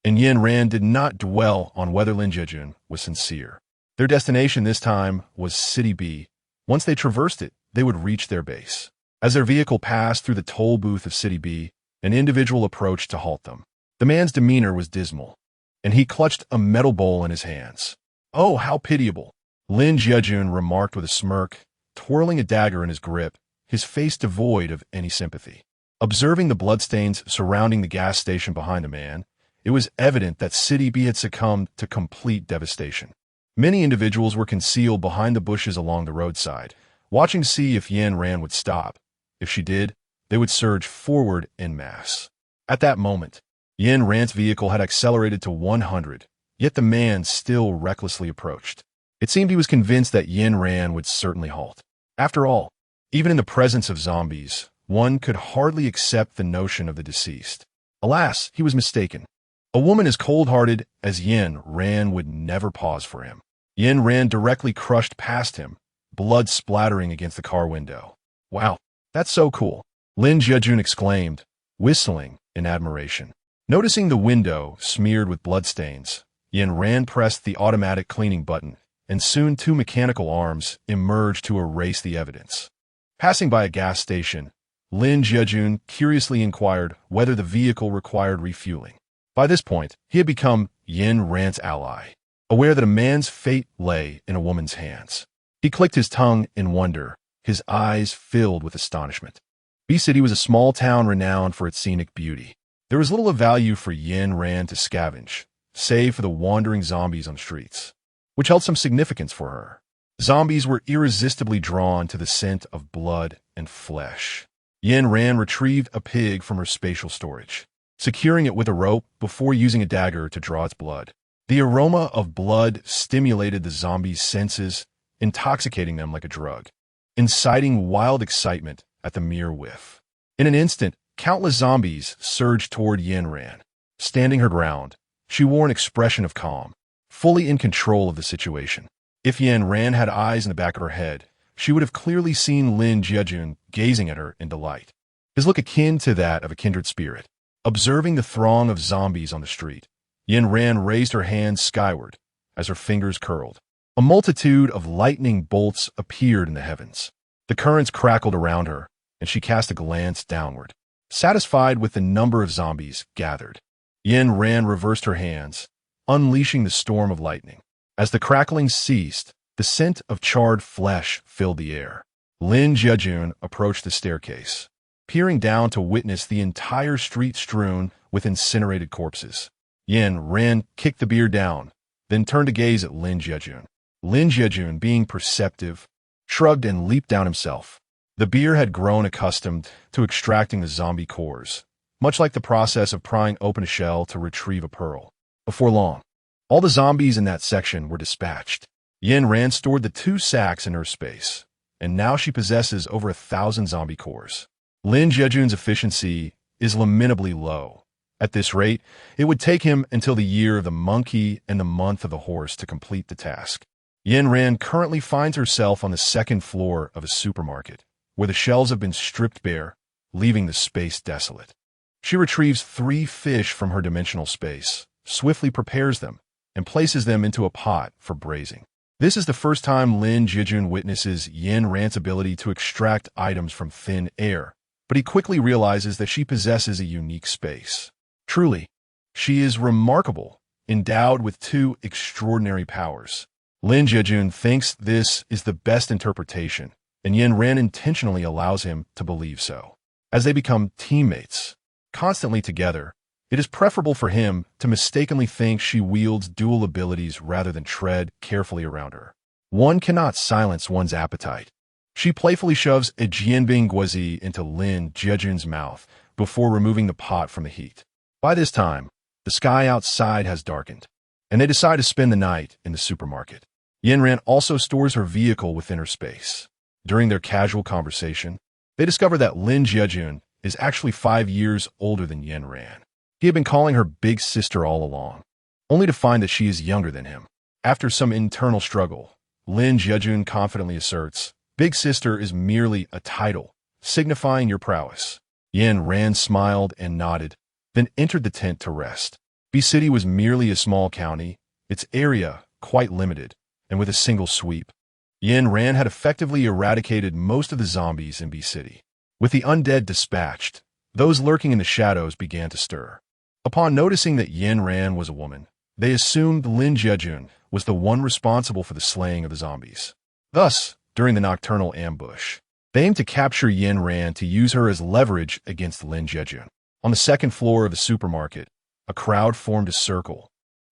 and Yin Ran did not dwell on whether Lin Jiajun was sincere. Their destination this time was City B. Once they traversed it, they would reach their base. As their vehicle passed through the toll booth of City B, an individual approached to halt them. The man's demeanor was dismal, and he clutched a metal bowl in his hands. "Oh, how pitiable," Lin Jiajun remarked with a smirk, twirling a dagger in his grip, his face devoid of any sympathy. Observing the bloodstains surrounding the gas station behind the man, it was evident that City B had succumbed to complete devastation. Many individuals were concealed behind the bushes along the roadside, watching to see if Yin Ran would stop. If she did, they would surge forward en masse. At that moment, Yin Ran's vehicle had accelerated to 100, yet the man still recklessly approached. It seemed he was convinced that Yin Ran would certainly halt. After all, even in the presence of zombies, one could hardly accept the notion of the deceased. Alas, he was mistaken. A woman as cold-hearted as Yin Ran would never pause for him. Yin Ran directly crushed past him, blood splattering against the car window. "Wow, that's so cool," Lin Jiajun exclaimed, whistling in admiration. Noticing the window smeared with bloodstains, Yin Ran pressed the automatic cleaning button, and soon 2 mechanical arms emerged to erase the evidence. Passing by a gas station, Lin Jiajun curiously inquired whether the vehicle required refueling. By this point, he had become Yin Ran's ally, aware that a man's fate lay in a woman's hands. He clicked his tongue in wonder, his eyes filled with astonishment. B-City was a small town renowned for its scenic beauty. There was little of value for Yin Ran to scavenge, save for the wandering zombies on the streets, which held some significance for her. Zombies were irresistibly drawn to the scent of blood and flesh. Yin Ran retrieved a pig from her spatial storage, securing it with a rope before using a dagger to draw its blood. The aroma of blood stimulated the zombies' senses, intoxicating them like a drug, inciting wild excitement at the mere whiff. In an instant, countless zombies surged toward Yin Ran. Standing her ground, she wore an expression of calm, fully in control of the situation. If Yin Ran had eyes in the back of her head, she would have clearly seen Lin Jiajun gazing at her in delight, his look akin to that of a kindred spirit. Observing the throng of zombies on the street, Yin Ran raised her hands skyward as her fingers curled. A multitude of lightning bolts appeared in the heavens. The currents crackled around her, and she cast a glance downward. Satisfied with the number of zombies gathered, Yin Ran reversed her hands, unleashing the storm of lightning. As the crackling ceased, the scent of charred flesh filled the air. Lin Jiajun approached the staircase, peering down to witness the entire street strewn with incinerated corpses. Yin Ran kicked the beer down, then turned to gaze at Lin Jiajun. Lin Jiajun, being perceptive, shrugged and leaped down himself. The beer had grown accustomed to extracting the zombie cores, much like the process of prying open a shell to retrieve a pearl. Before long, all the zombies in that section were dispatched. Yin Ran stored the 2 sacks in her space, and now she possesses over 1,000 zombie cores. Lin Jiajun's efficiency is lamentably low. At this rate, it would take him until the year of the monkey and the month of the horse to complete the task. Yin Ran currently finds herself on the 2nd floor of a supermarket, where the shelves have been stripped bare, leaving the space desolate. She retrieves 3 fish from her dimensional space, swiftly prepares them, and places them into a pot for braising. This is the first time Lin Jiajun witnesses Yin Ran's ability to extract items from thin air, but he quickly realizes that she possesses a unique space. Truly, she is remarkable, endowed with 2 extraordinary powers. Lin Jiajun thinks this is the best interpretation, and Yin Ran intentionally allows him to believe so. As they become teammates, constantly together, it is preferable for him to mistakenly think she wields dual abilities rather than tread carefully around her. One cannot silence one's appetite. She playfully shoves a jianbing guozi into Lin Jiajun's mouth before removing the pot from the heat. By this time, the sky outside has darkened, and they decide to spend the night in the supermarket. Yin Ran also stores her vehicle within her space. During their casual conversation, they discover that Lin Jiajun is actually 5 years older than Yin Ran. He had been calling her big sister all along, only to find that she is younger than him. After some internal struggle, Lin Jiajun confidently asserts, "Big sister is merely a title, signifying your prowess." Yin Ran smiled and nodded, then entered the tent to rest. B City was merely a small county, its area quite limited, and with a single sweep, Yin Ran had effectively eradicated most of the zombies in B City. With the undead dispatched, those lurking in the shadows began to stir. Upon noticing that Yin Ran was a woman, they assumed Lin Jiajun was the one responsible for the slaying of the zombies. Thus, during the nocturnal ambush, they aimed to capture Yin Ran to use her as leverage against Lin Jiajun. On the 2nd floor of the supermarket, a crowd formed a circle,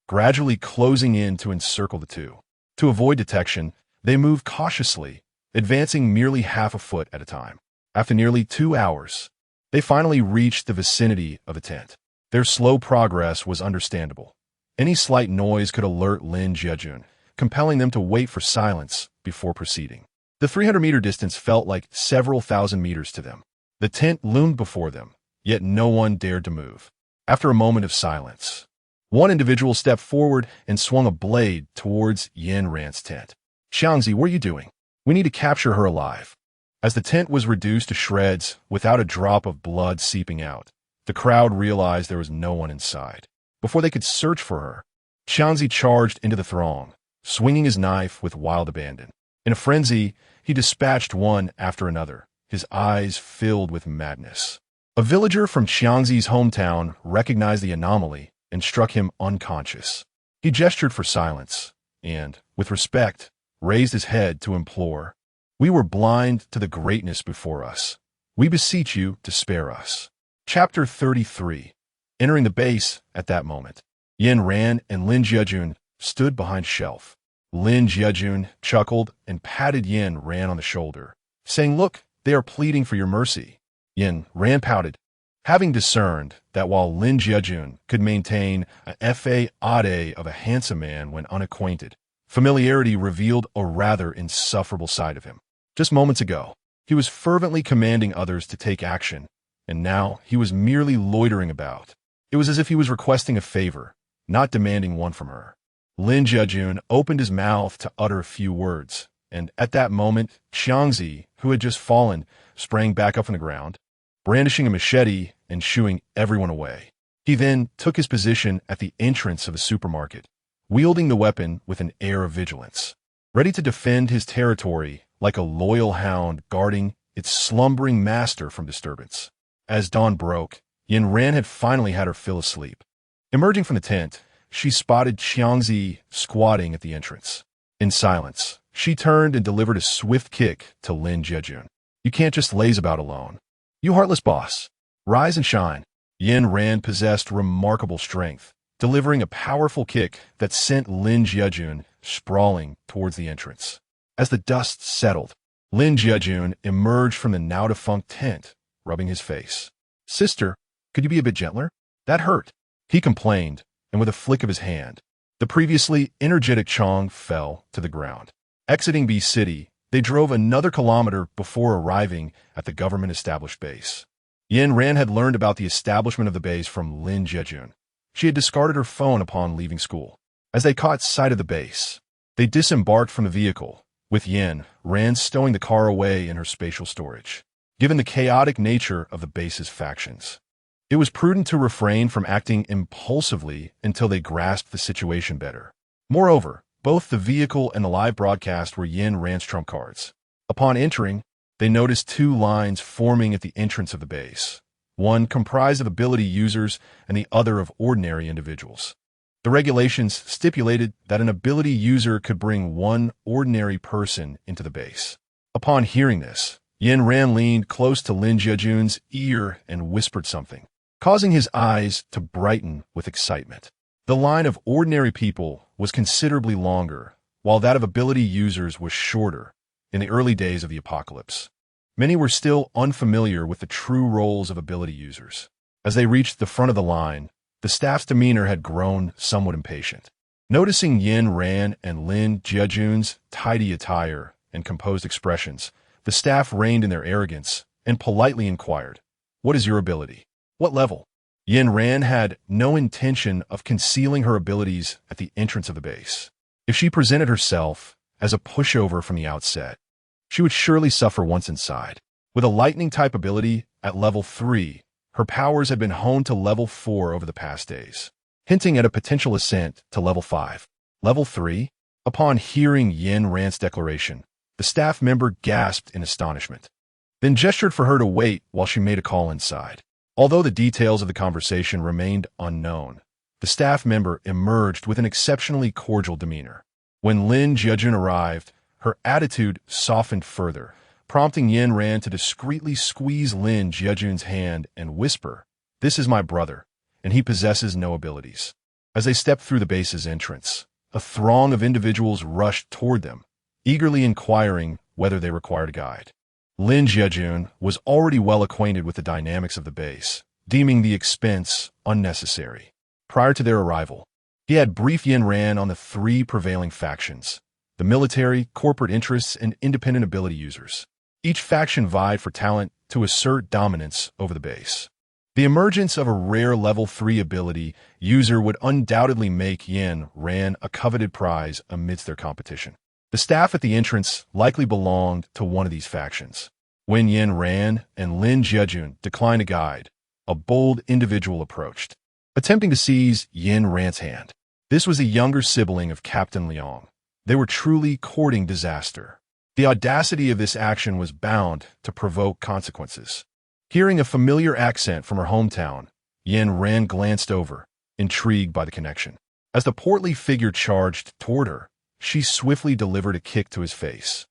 gradually closing in to encircle the two. To avoid detection, they moved cautiously, advancing merely half a foot at a time. After nearly 2 hours, they finally reached the vicinity of the tent. Their slow progress was understandable. Any slight noise could alert Lin Jiajun, compelling them to wait for silence before proceeding. The 300-meter distance felt like several thousand meters to them. The tent loomed before them, yet no one dared to move. After a moment of silence, one individual stepped forward and swung a blade towards Yin Ran's tent. "Xiangzi, what are you doing? We need to capture her alive." As the tent was reduced to shreds without a drop of blood seeping out, the crowd realized there was no one inside. Before they could search for her, Xiangzi charged into the throng, swinging his knife with wild abandon. In a frenzy, he dispatched one after another, his eyes filled with madness. A villager from Xiangzi's hometown recognized the anomaly and struck him unconscious. He gestured for silence and, with respect, raised his head to implore, "We were blind to the greatness before us. We beseech you to spare us." Chapter 33. Entering the base at that moment, Yin Ran and Lin Jiajun stood behind a shelf. Lin Jiajun chuckled and patted Yin Ran on the shoulder, saying, "Look, they are pleading for your mercy." Yin Ran pouted, having discerned that while Lin Jiajun could maintain a fade of a handsome man when unacquainted, familiarity revealed a rather insufferable side of him. Just moments ago, he was fervently commanding others to take action, and now he was merely loitering about. It was as if he was requesting a favor, not demanding one from her. Lin Jiajun opened his mouth to utter a few words, and at that moment, Xiangzi, who had just fallen, sprang back up from the ground, brandishing a machete and shooing everyone away. He then took his position at the entrance of the supermarket, wielding the weapon with an air of vigilance, ready to defend his territory like a loyal hound guarding its slumbering master from disturbance. As dawn broke, Yin Ran had finally had her fill of sleep. Emerging from the tent, she spotted Xiangzi squatting at the entrance. In silence, She turned and delivered a swift kick to Lin Jiejun. You can't just laze about alone. You heartless boss. Rise and shine. Yin Ran possessed remarkable strength, delivering a powerful kick that sent Lin Jiejun sprawling towards the entrance. As the dust settled, Lin Jiejun emerged from the now-defunct tent, rubbing his face. Sister, could you be a bit gentler? That hurt, he complained, and with a flick of his hand, the previously energetic Chong fell to the ground. Exiting B City, they drove another kilometer before arriving at the government-established base. Yin Ran had learned about the establishment of the base from Lin Jiejun. She had discarded her phone upon leaving school. As they caught sight of the base, they disembarked from the vehicle, with Yin Ran stowing the car away in her spatial storage. Given the chaotic nature of the base's factions, it was prudent to refrain from acting impulsively until they grasped the situation better. Moreover, both the vehicle and the live broadcast were Yin Ran's trump cards. Upon entering, they noticed two lines forming at the entrance of the base, one comprised of ability users and the other of ordinary individuals. The regulations stipulated that an ability user could bring one ordinary person into the base. Upon hearing this, Yin Ran leaned close to Lin Jiejun's ear and whispered something, causing his eyes to brighten with excitement. The line of ordinary people was considerably longer, while that of ability users was shorter. In the early days of the apocalypse, many were still unfamiliar with the true roles of ability users. As they reached the front of the line, the staff's demeanor had grown somewhat impatient. Noticing Yin Ran and Lin Jiejun's tidy attire and composed expressions, the staff reined in their arrogance and politely inquired, "What is your ability? What level?" Yin Ran had no intention of concealing her abilities at the entrance of the base. If she presented herself as a pushover from the outset, she would surely suffer once inside. With a lightning-type ability at level 3, her powers had been honed to level 4 over the past days, hinting at a potential ascent to level 5. Level 3? Upon hearing Yin Ran's declaration, the staff member gasped in astonishment, then gestured for her to wait while she made a call inside. Although the details of the conversation remained unknown, the staff member emerged with an exceptionally cordial demeanor. When Lin Jiejun arrived, her attitude softened further, prompting Yin Ran to discreetly squeeze Lin Jiejun's hand and whisper, "This is my brother, and he possesses no abilities." As they stepped through the base's entrance, a throng of individuals rushed toward them, eagerly inquiring whether they required a guide. Lin Jiejun was already well acquainted with the dynamics of the base, deeming the expense unnecessary. Prior to their arrival, he had briefed Yin Ran on the three prevailing factions: the military, corporate interests, and independent ability users. Each faction vied for talent to assert dominance over the base. The emergence of a rare level 3 ability user would undoubtedly make Yin Ran a coveted prize amidst their competition. The staff at the entrance likely belonged to one of these factions. When Yin Ran and Lin Jiejun declined a guide, a bold individual approached, attempting to seize Yin Ran's hand. This was a younger sibling of Captain Liang. They were truly courting disaster. The audacity of this action was bound to provoke consequences. Hearing a familiar accent from her hometown, Yin Ran glanced over, intrigued by the connection. As the portly figure charged toward her, she swiftly delivered a kick to his face,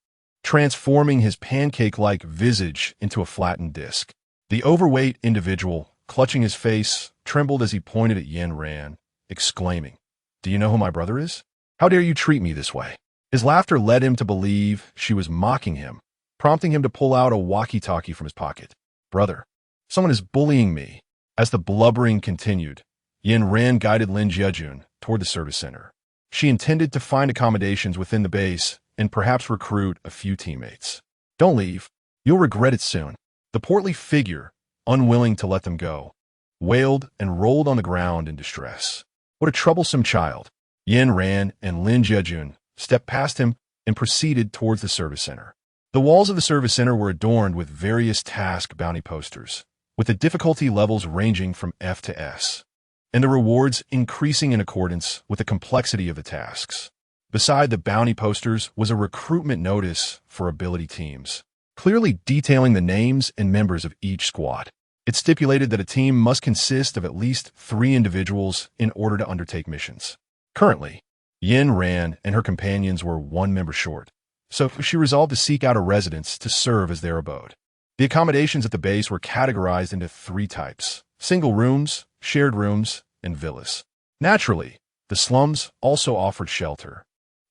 transforming his pancake-like visage into a flattened disc. The overweight individual, clutching his face, trembled as he pointed at Yin Ran, exclaiming, "Do you know who my brother is? How dare you treat me this way?" His laughter led him to believe she was mocking him, prompting him to pull out a walkie-talkie from his pocket. "Brother, someone is bullying me." As the blubbering continued, Yin Ran guided Lin Jiejun toward the service center. She intended to find accommodations within the base and perhaps recruit a few teammates. "Don't leave. You'll regret it soon." The portly figure, unwilling to let them go, wailed and rolled on the ground in distress. What a troublesome child. Yin Ran and Lin Jiejun stepped past him and proceeded towards the service center. The walls of the service center were adorned with various task bounty posters, with the difficulty levels ranging from F to S, and the rewards increasing in accordance with the complexity of the tasks. Beside the bounty posters was a recruitment notice for ability teams, clearly detailing the names and members of each squad. It stipulated that a team must consist of at least 3 individuals in order to undertake missions. Currently, Yin Ran and her companions were 1 member short. so she resolved to seek out a residence to serve as their abode. The accommodations at the base were categorized into 3 types: single rooms, shared rooms, and villas. Naturally, the slums also offered shelter,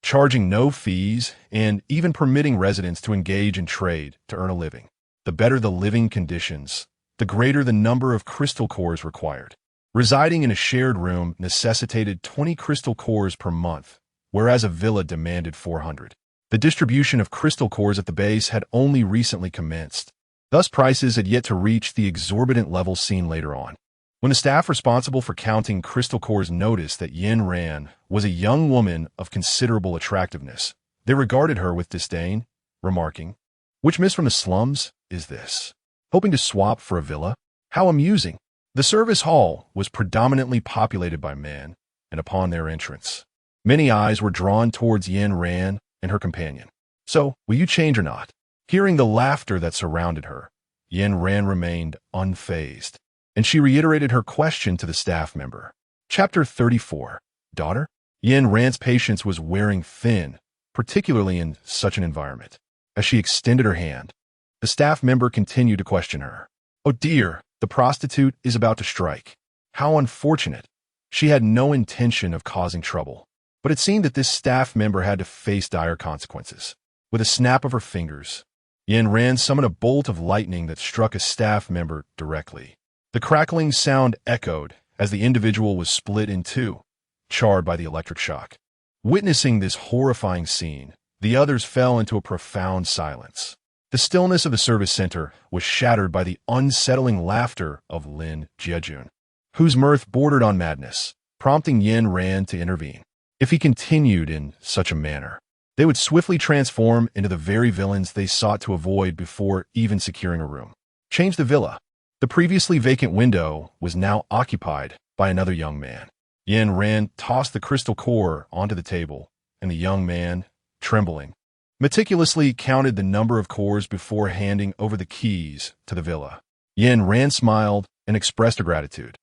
charging no fees and even permitting residents to engage in trade to earn a living. The better the living conditions, the greater the number of crystal cores required. Residing in a shared room necessitated 20 crystal cores per month, whereas a villa demanded 400. The distribution of crystal cores at the base had only recently commenced. Thus, prices had yet to reach the exorbitant level seen later on. When the staff responsible for counting crystal cores noticed that Yin Ran was a young woman of considerable attractiveness, they regarded her with disdain, remarking, "Which miss from the slums is this? Hoping to swap for a villa? How amusing!" The service hall was predominantly populated by men, and upon their entrance, many eyes were drawn towards Yin Ran and her companion. "So, will you change or not?" Hearing the laughter that surrounded her, Yin Ran remained unfazed, and she reiterated her question to the staff member. Chapter 34. Daughter? Yin Ran's patience was wearing thin, particularly in such an environment. As she extended her hand, the staff member continued to question her. "Oh dear, the prostitute is about to strike. How unfortunate." She had no intention of causing trouble, but it seemed that this staff member had to face dire consequences. With a snap of her fingers, Yin Ran summoned a bolt of lightning that struck a staff member directly. The crackling sound echoed as the individual was split in two, charred by the electric shock. Witnessing this horrifying scene, the others fell into a profound silence. The stillness of the service center was shattered by the unsettling laughter of Lin Jiejun, whose mirth bordered on madness, prompting Yin Ran to intervene. If he continued in such a manner, they would swiftly transform into the very villains they sought to avoid before even securing a room. Change the villa. The previously vacant window was now occupied by another young man. Yin Ran tossed the crystal core onto the table, and the young man, trembling, meticulously counted the number of cores before handing over the keys to the villa. Yin Ran smiled and expressed her gratitude.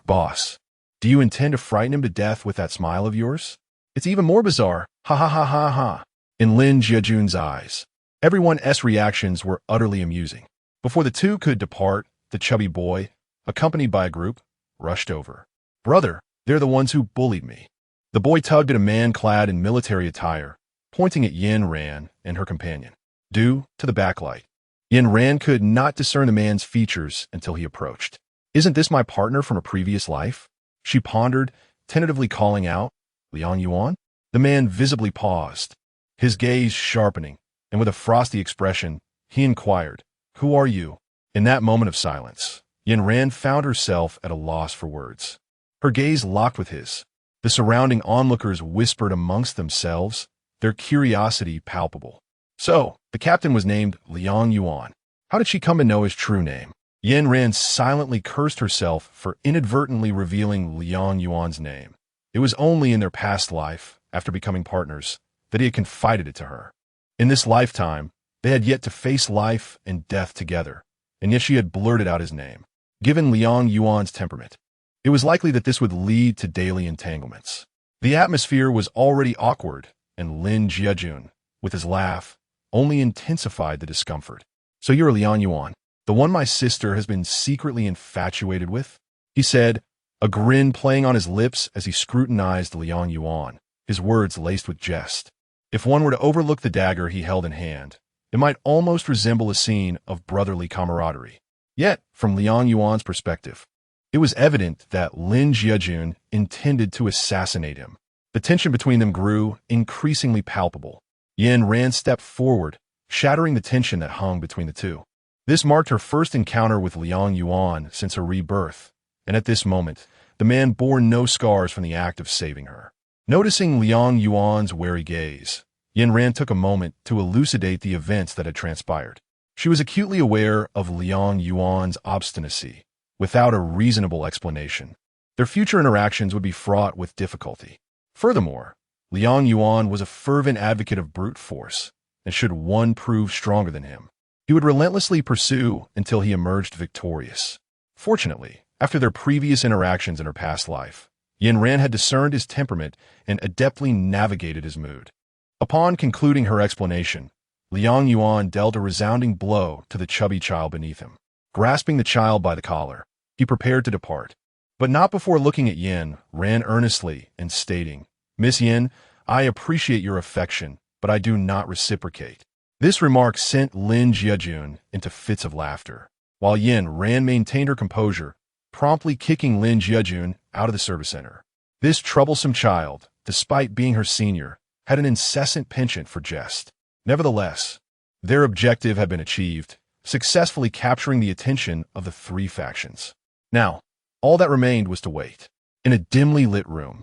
"Boss, do you intend to frighten him to death with that smile of yours? It's even more bizarre. Ha ha ha ha ha." In Lin Jiejun's eyes, everyone's reactions were utterly amusing. Before the two could depart, the chubby boy, accompanied by a group, rushed over. "Brother, they're the ones who bullied me." The boy tugged at a man clad in military attire, pointing at Yin Ran and her companion. Due to the backlight, Yin Ran could not discern the man's features until he approached. "Isn't this my partner from a previous life?" She pondered, tentatively calling out, "Liang Yuan?" The man visibly paused, his gaze sharpening, and with a frosty expression, he inquired, "Who are you?" In that moment of silence, Yin Ran found herself at a loss for words. Her gaze locked with his. The surrounding onlookers whispered amongst themselves, their curiosity palpable. So, the captain was named Liang Yuan. How did she come to know his true name? Yin Ran silently cursed herself for inadvertently revealing Liang Yuan's name. It was only in their past life, after becoming partners, that he had confided it to her. In this lifetime, they had yet to face life and death together, and yet she had blurted out his name. Given Liang Yuan's temperament, it was likely that this would lead to daily entanglements. The atmosphere was already awkward, and Lin Jiejun, with his laugh, only intensified the discomfort. "So you're Liang Yuan, the one my sister has been secretly infatuated with?" he said, a grin playing on his lips as he scrutinized Liang Yuan, his words laced with jest. If one were to overlook the dagger he held in hand, it might almost resemble a scene of brotherly camaraderie. Yet, from Liang Yuan's perspective, it was evident that Lin Jiejun intended to assassinate him. The tension between them grew increasingly palpable. Yin Ran stepped forward, shattering the tension that hung between the two. This marked her first encounter with Liang Yuan since her rebirth, and at this moment, the man bore no scars from the act of saving her. Noticing Liang Yuan's wary gaze, Yin Ran took a moment to elucidate the events that had transpired. She was acutely aware of Liang Yuan's obstinacy, without a reasonable explanation. Their future interactions would be fraught with difficulty. Furthermore, Liang Yuan was a fervent advocate of brute force, and should one prove stronger than him, he would relentlessly pursue until he emerged victorious. Fortunately, after their previous interactions in her past life, Yin Ran had discerned his temperament and adeptly navigated his mood. Upon concluding her explanation, Liang Yuan dealt a resounding blow to the chubby child beneath him. Grasping the child by the collar, he prepared to depart. But not before looking at Yin Ran earnestly and stating, "Miss Yin, I appreciate your affection, but I do not reciprocate." This remark sent Lin Jiajun into fits of laughter, while Yin Ran maintained her composure, promptly kicking Lin Jiajun out of the service center. This troublesome child, despite being her senior, had an incessant penchant for jest. Nevertheless, their objective had been achieved, successfully capturing the attention of the three factions. Now, all that remained was to wait. In a dimly lit room,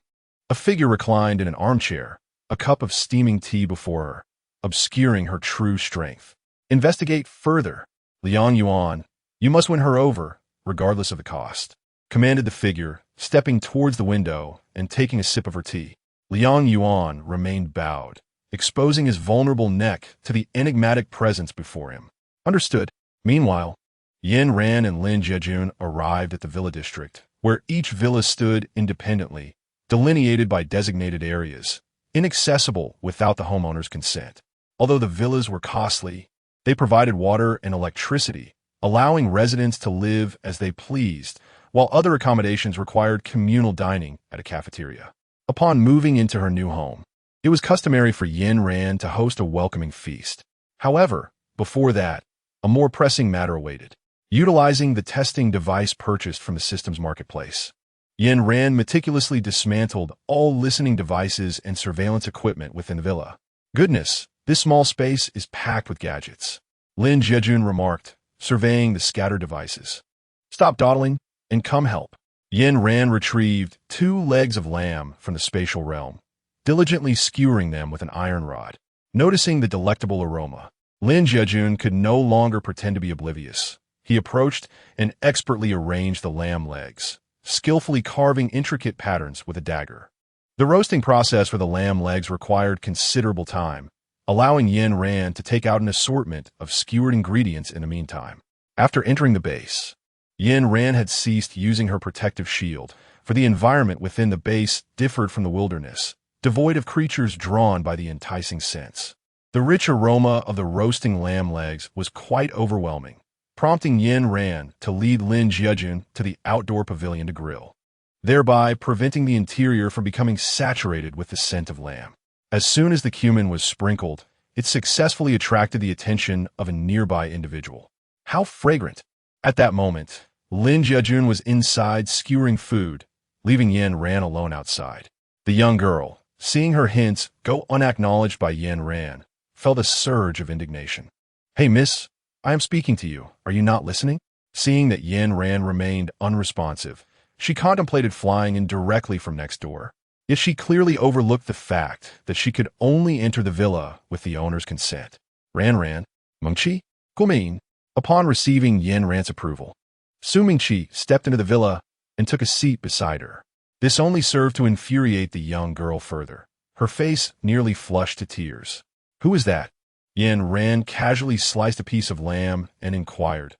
a figure reclined in an armchair, a cup of steaming tea before her, obscuring her true strength. "Investigate further, Liang Yuan. You must win her over, regardless of the cost," commanded the figure, stepping towards the window and taking a sip of her tea. Liang Yuan remained bowed, exposing his vulnerable neck to the enigmatic presence before him. "Understood." Meanwhile, Yin Ran and Lin Jiajun arrived at the villa district, where each villa stood independently, delineated by designated areas, inaccessible without the homeowner's consent. Although the villas were costly, they provided water and electricity, allowing residents to live as they pleased, while other accommodations required communal dining at a cafeteria. Upon moving into her new home, it was customary for Yin Ran to host a welcoming feast. However, before that, a more pressing matter awaited. Utilizing the testing device purchased from the system's marketplace, Yin Ran meticulously dismantled all listening devices and surveillance equipment within the villa. "Goodness, this small space is packed with gadgets," Lin Jiajun remarked, surveying the scattered devices. "Stop dawdling and come help." Yin Ran retrieved 2 legs of lamb from the spatial realm, diligently skewering them with an iron rod. Noticing the delectable aroma, Lin Jiajun could no longer pretend to be oblivious. He approached and expertly arranged the lamb legs, skillfully carving intricate patterns with a dagger. The roasting process for the lamb legs required considerable time, allowing Yin Ran to take out an assortment of skewered ingredients in the meantime. After entering the base, Yin Ran had ceased using her protective shield, for the environment within the base differed from the wilderness, devoid of creatures drawn by the enticing scents. The rich aroma of the roasting lamb legs was quite overwhelming, prompting Yin Ran to lead Lin Jiajun to the outdoor pavilion to grill, thereby preventing the interior from becoming saturated with the scent of lamb. As soon as the cumin was sprinkled, it successfully attracted the attention of a nearby individual. "How fragrant!" At that moment, Lin Jiajun was inside skewering food, leaving Yin Ran alone outside. The young girl, seeing her hints go unacknowledged by Yin Ran, felt a surge of indignation. "Hey, miss, I am speaking to you. Are you not listening?" Seeing that Yin Ran remained unresponsive, she contemplated flying in directly from next door. Yet she clearly overlooked the fact that she could only enter the villa with the owner's consent. Ran, Mengqi, Gumin. Upon receiving Yin Ran's approval, Su Mingqi stepped into the villa and took a seat beside her. This only served to infuriate the young girl further. Her face nearly flushed to tears. "Who is that?" Yin Ran casually sliced a piece of lamb and inquired.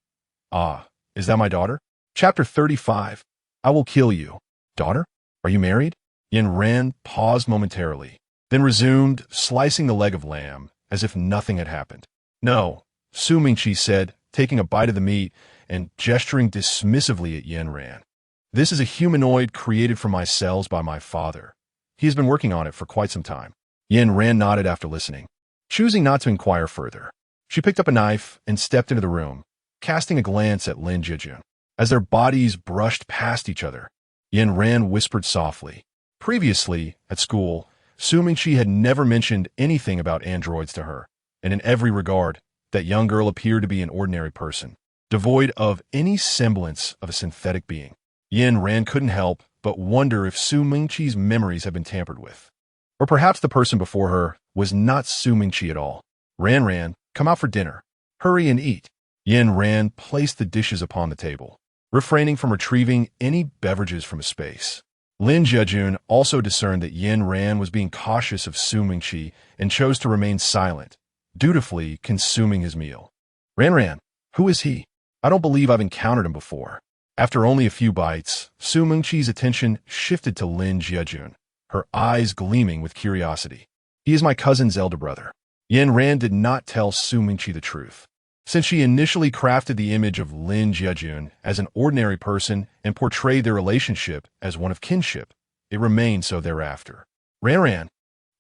"Ah, is that my daughter?" Chapter 35. I will kill you. "Daughter? Are you married?" Yin Ran paused momentarily, then resumed slicing the leg of lamb as if nothing had happened. "No," Su Mingqi said, taking a bite of the meat and gesturing dismissively at Yin Ran. "This is a humanoid created from my cells by my father. He has been working on it for quite some time." Yin Ran nodded after listening. Choosing not to inquire further, she picked up a knife and stepped into the room, casting a glance at Lin Jiajun. As their bodies brushed past each other, Yin Ran whispered softly. Previously, at school, Su Mingqi had never mentioned anything about androids to her, and in every regard, that young girl appeared to be an ordinary person, devoid of any semblance of a synthetic being. Yin Ran couldn't help but wonder if Su Mingqi's memories had been tampered with. Or perhaps the person before her was not Su Mingqi at all. Ran, come out for dinner. Hurry and eat." Yin Ran placed the dishes upon the table, refraining from retrieving any beverages from a space. Lin Jiajun also discerned that Yin Ran was being cautious of Su Mingqi and chose to remain silent, dutifully consuming his meal. Ran, who is he? I don't believe I've encountered him before." After only a few bites, Su Mingqi's attention shifted to Lin Jiajun, her eyes gleaming with curiosity. He is my cousin's elder brother. Yen Ran did not tell Su Mingqi the truth. Since she initially crafted the image of Lin Jiejun as an ordinary person and portrayed their relationship as one of kinship, it remained so thereafter. Ran,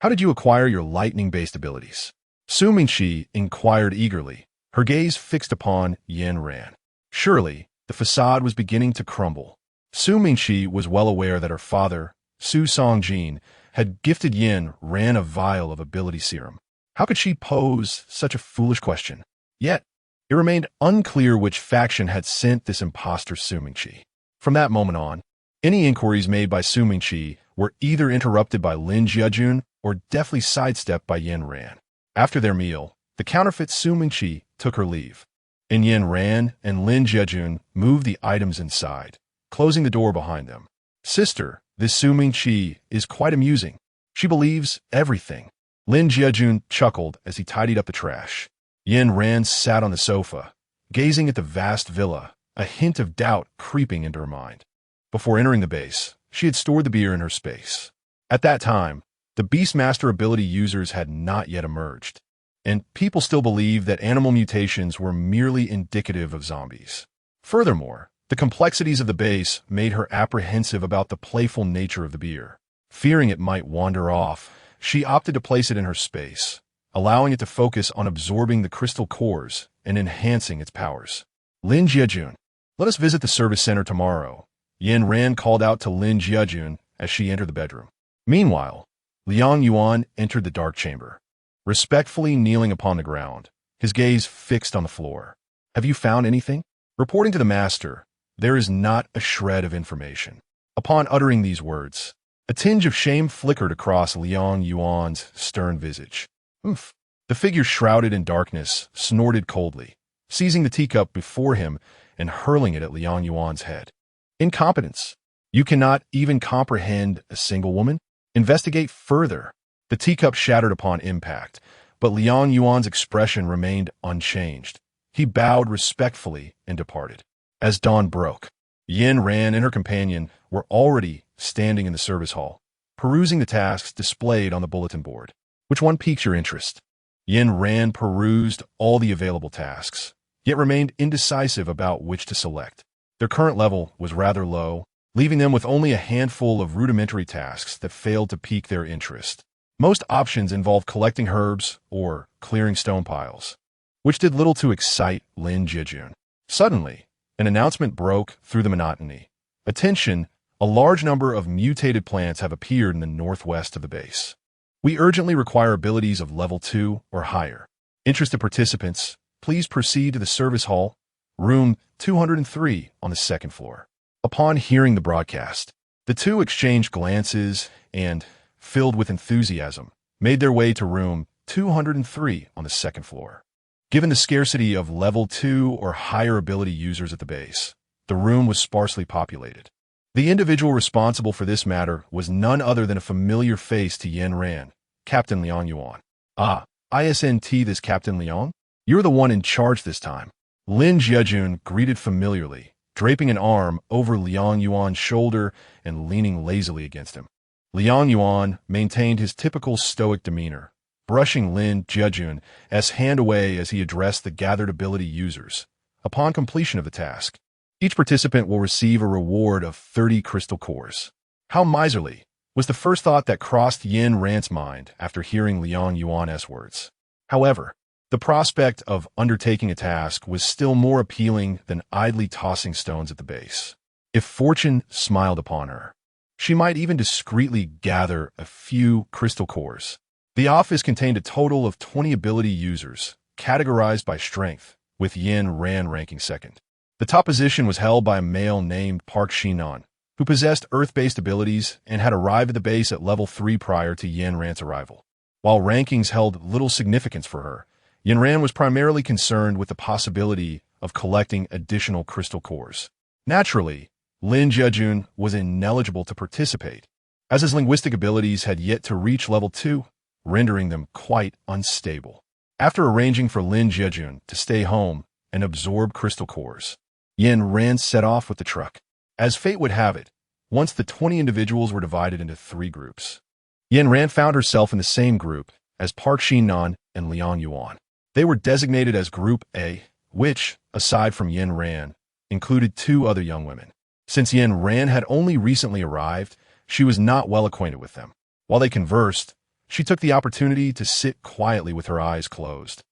how did you acquire your lightning-based abilities? Su Mingqi inquired eagerly, her gaze fixed upon Yen Ran. Surely, the facade was beginning to crumble. Su Mingqi was well aware that her father, Su Songjin, had gifted Yen Ran a vial of ability serum. How could she pose such a foolish question? Yet, it remained unclear which faction had sent this imposter Su Mingqi. From that moment on, any inquiries made by Su Mingqi were either interrupted by Lin Jiejun or deftly sidestepped by Yen Ran. After their meal, the counterfeit Su Mingqi took her leave, and Yen Ran and Lin Jiejun moved the items inside, closing the door behind them. Sister, this Su Mingqi is quite amusing. She believes everything. Lin Jiejun chuckled as he tidied up the trash. Yen Ran sat on the sofa, gazing at the vast villa, a hint of doubt creeping into her mind. Before entering the base, she had stored the beer in her space. At that time, the Beastmaster ability users had not yet emerged, and people still believed that animal mutations were merely indicative of zombies. Furthermore, the complexities of the base made her apprehensive about the playful nature of the beer. Fearing it might wander off, she opted to place it in her space, allowing it to focus on absorbing the crystal cores and enhancing its powers. Lin Jiejun, let us visit the service center tomorrow, Yen Ran called out to Lin Jiejun as she entered the bedroom. Meanwhile, Liang Yuan entered the dark chamber, respectfully kneeling upon the ground, his gaze fixed on the floor. Have you found anything? Reporting to the master, there is not a shred of information. Upon uttering these words, a tinge of shame flickered across Liang Yuan's stern visage. Oof. The figure shrouded in darkness snorted coldly, seizing the teacup before him and hurling it at Liang Yuan's head. Incompetence. You cannot even comprehend a single woman? Investigate further. The teacup shattered upon impact, but Liang Yuan's expression remained unchanged. He bowed respectfully and departed. As dawn broke, Yen Ran and her companion were already standing in the service hall, perusing the tasks displayed on the bulletin board. Which one piques your interest? Yen Ran perused all the available tasks, yet remained indecisive about which to select. Their current level was rather low, leaving them with only a handful of rudimentary tasks that failed to pique their interest. Most options involved collecting herbs or clearing stone piles, which did little to excite Lin Jiejun. Suddenly, an announcement broke through the monotony. Attention, a large number of mutated plants have appeared in the northwest of the base. We urgently require abilities of level 2 or higher. Interested participants, please proceed to the service hall, room 203 on the second floor. Upon hearing the broadcast, the two exchanged glances and, filled with enthusiasm, made their way to room 203 on the second floor. Given the scarcity of level 2 or higher ability users at the base, the room was sparsely populated. The individual responsible for this matter was none other than a familiar face to Yen Ran, Captain Liang Yuan. Ah, isn't this Captain Liang? You're the one in charge this time. Lin Jiejun greeted familiarly, draping an arm over Liang Yuan's shoulder and leaning lazily against him. Liang Yuan maintained his typical stoic demeanor, brushing Lin Jiejun's hand away as he addressed the gathered ability users. Upon completion of the task, each participant will receive a reward of 30 crystal cores. How miserly, was the first thought that crossed Yen Ran's mind after hearing Liang Yuan's words. However, the prospect of undertaking a task was still more appealing than idly tossing stones at the base. If fortune smiled upon her, she might even discreetly gather a few crystal cores. The office contained a total of 20 ability users, categorized by strength, with Yen Ran ranking second. The top position was held by a male named Park Shinan, who possessed Earth-based abilities and had arrived at the base at level 3 prior to Yen Ran's arrival. While rankings held little significance for her, Yen Ran was primarily concerned with the possibility of collecting additional crystal cores. Naturally, Lin Jiejun was ineligible to participate, as his linguistic abilities had yet to reach level 2, rendering them quite unstable. After arranging for Lin Jiejun to stay home and absorb crystal cores, Yen Ran set off with the truck. As fate would have it, once the 20 individuals were divided into 3 groups. Yen Ran found herself in the same group as Park Shin-nan and Liang Yuan. They were designated as Group A, which, aside from Yin Ran, included 2 other young women. Since Yin Ran had only recently arrived, she was not well acquainted with them. While they conversed, she took the opportunity to sit quietly with her eyes closed,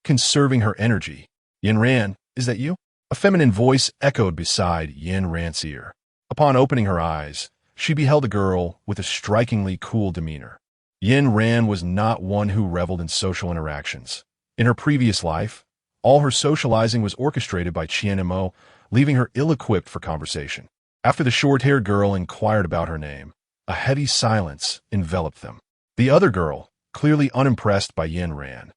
conserving her energy. Yin Ran, is that you? A feminine voice echoed beside Yin Ran's ear. Upon opening her eyes, she beheld a girl with a strikingly cool demeanor. Yin Ran was not one who reveled in social interactions. In her previous life, all her socializing was orchestrated by Qian Mo, leaving her ill-equipped for conversation. After the short-haired girl inquired about her name, a heavy silence enveloped them. The other girl, clearly unimpressed by Yin Ran,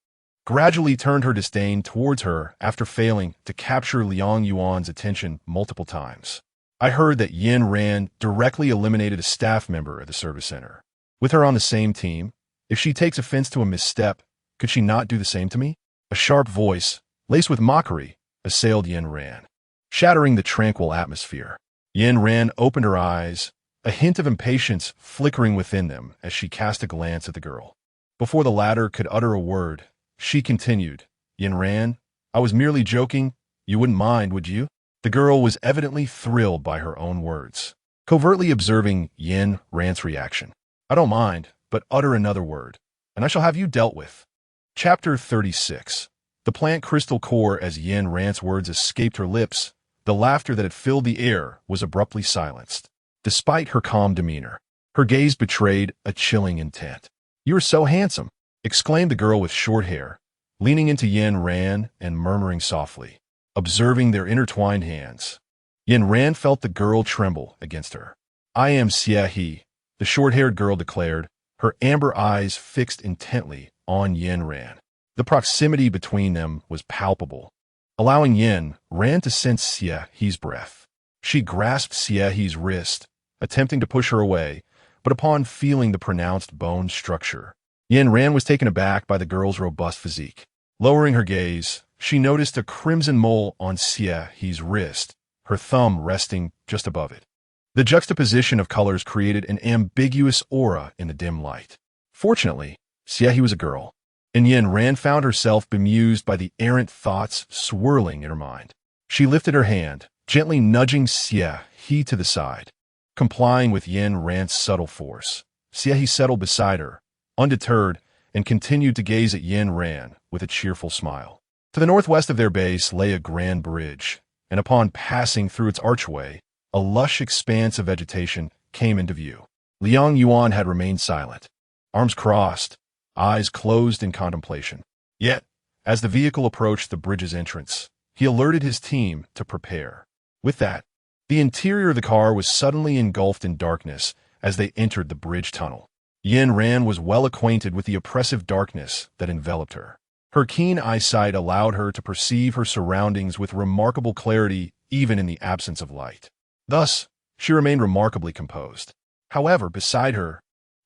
gradually turned her disdain towards her after failing to capture Liang Yuan's attention multiple times. I heard that Yin Ran directly eliminated a staff member at the service center. With her on the same team, if she takes offense to a misstep, could she not do the same to me? A sharp voice, laced with mockery, assailed Yin Ran, shattering the tranquil atmosphere. Yin Ran opened her eyes, a hint of impatience flickering within them as she cast a glance at the girl. Before the latter could utter a word, she continued, Yin Ran, I was merely joking. You wouldn't mind, would you? The girl was evidently thrilled by her own words, covertly observing Yin Ran's reaction. I don't mind, but utter another word, and I shall have you dealt with. Chapter 36. The plant crystal core. As Yin Ran's words escaped her lips, the laughter that had filled the air was abruptly silenced. Despite her calm demeanor, her gaze betrayed a chilling intent. You are so handsome, exclaimed the girl with short hair, leaning into Yin Ran and murmuring softly, observing their intertwined hands. Yin Ran felt the girl tremble against her. I am Xie He, the short-haired girl declared, her amber eyes fixed intently on Yin Ran. The proximity between them was palpable, allowing Yin Ran to sense Xie He's breath. She grasped Xie He's wrist, attempting to push her away, but upon feeling the pronounced bone structure, Yin Ran was taken aback by the girl's robust physique. Lowering her gaze, she noticed a crimson mole on Xie He's wrist, her thumb resting just above it. The juxtaposition of colors created an ambiguous aura in the dim light. Fortunately, Xie He was a girl, and Yin Ran found herself bemused by the errant thoughts swirling in her mind. She lifted her hand, gently nudging Xie He to the side. Complying with Yin Ran's subtle force, Xie He settled beside her, undeterred, and continued to gaze at Yin Ran with a cheerful smile. To the northwest of their base lay a grand bridge, and upon passing through its archway, a lush expanse of vegetation came into view. Liang Yuan had remained silent, arms crossed, eyes closed in contemplation. Yet, as the vehicle approached the bridge's entrance, he alerted his team to prepare. With that, the interior of the car was suddenly engulfed in darkness as they entered the bridge tunnel. Yin Ran was well acquainted with the oppressive darkness that enveloped her. Her keen eyesight allowed her to perceive her surroundings with remarkable clarity even in the absence of light. Thus, she remained remarkably composed. However, beside her,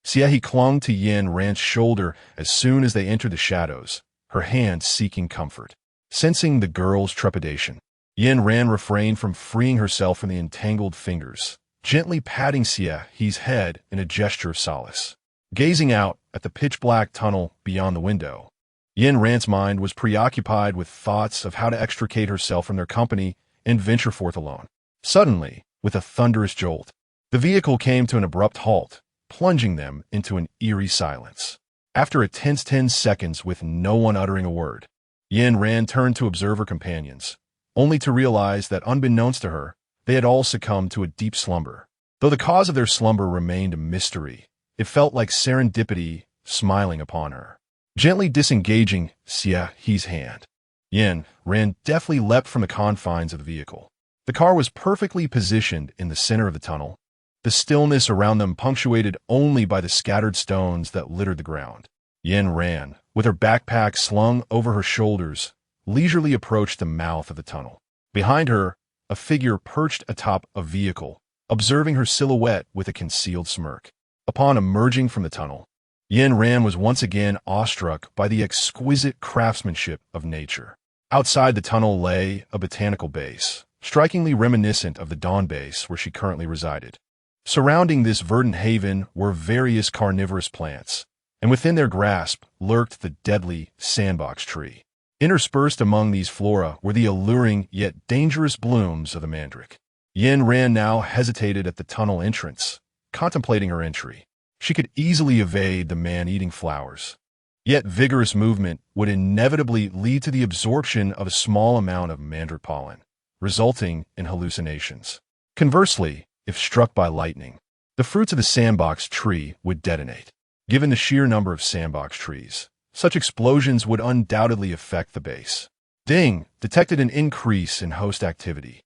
Xie He clung to Yin Ran's shoulder as soon as they entered the shadows, her hand seeking comfort. Sensing the girl's trepidation, Yin Ran refrained from freeing herself from the entangled fingers, gently patting Xie He's head in a gesture of solace. Gazing out at the pitch-black tunnel beyond the window, Yin Ran's mind was preoccupied with thoughts of how to extricate herself from their company and venture forth alone. Suddenly, with a thunderous jolt, the vehicle came to an abrupt halt, plunging them into an eerie silence. After a tense 10 seconds with no one uttering a word, Yin Ran turned to observe her companions, only to realize that unbeknownst to her, they had all succumbed to a deep slumber. Though the cause of their slumber remained a mystery, it felt like serendipity smiling upon her. Gently disengaging Xie He's hand, Yin Ran deftly leapt from the confines of the vehicle. The car was perfectly positioned in the center of the tunnel, the stillness around them punctuated only by the scattered stones that littered the ground. Yin Ran, with her backpack slung over her shoulders, leisurely approached the mouth of the tunnel. Behind her, a figure perched atop a vehicle, observing her silhouette with a concealed smirk. Upon emerging from the tunnel, Yin Ran was once again awestruck by the exquisite craftsmanship of nature. Outside the tunnel lay a botanical base, strikingly reminiscent of the Dawn base where she currently resided. Surrounding this verdant haven were various carnivorous plants, and within their grasp lurked the deadly sandbox tree. Interspersed among these flora were the alluring yet dangerous blooms of the mandrake. Yin Ran now hesitated at the tunnel entrance, contemplating her entry. She could easily evade the man-eating flowers. Yet vigorous movement would inevitably lead to the absorption of a small amount of mandrake pollen, resulting in hallucinations. Conversely, if struck by lightning, the fruits of the sandbox tree would detonate. Given the sheer number of sandbox trees, such explosions would undoubtedly affect the base. Ding! Detected an increase in host activity.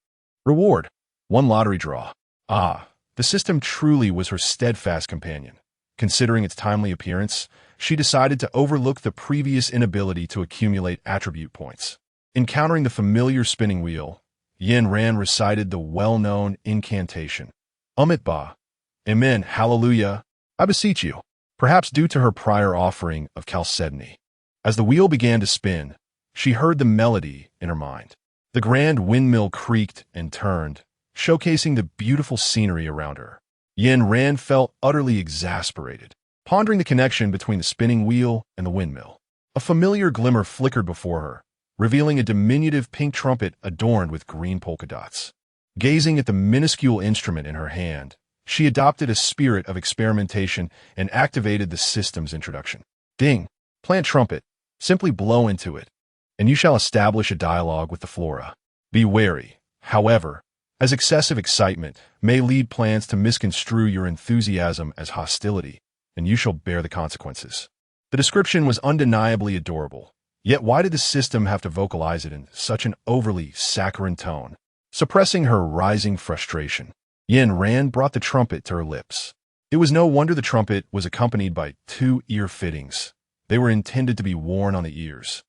Reward: 1 lottery draw. Ah, the system truly was her steadfast companion. Considering its timely appearance, she decided to overlook the previous inability to accumulate attribute points. Encountering the familiar spinning wheel, Yin Ran recited the well-known incantation. Amidst, Amen, Hallelujah, I beseech you. Perhaps due to her prior offering of chalcedony. As the wheel began to spin, she heard the melody in her mind. The grand windmill creaked and turned, showcasing the beautiful scenery around her. Yin Ran felt utterly exasperated, pondering the connection between the spinning wheel and the windmill. A familiar glimmer flickered before her, revealing a diminutive pink trumpet adorned with green polka dots. Gazing at the minuscule instrument in her hand, she adopted a spirit of experimentation and activated the system's introduction. Ding! Plant trumpet. Simply blow into it, and you shall establish a dialogue with the flora. Be wary, however, as excessive excitement may lead plants to misconstrue your enthusiasm as hostility, and you shall bear the consequences. The description was undeniably adorable, yet why did the system have to vocalize it in such an overly saccharine tone? Suppressing her rising frustration, Yin Ran brought the trumpet to her lips. It was no wonder the trumpet was accompanied by 2 ear fittings. They were intended to be worn on the ears,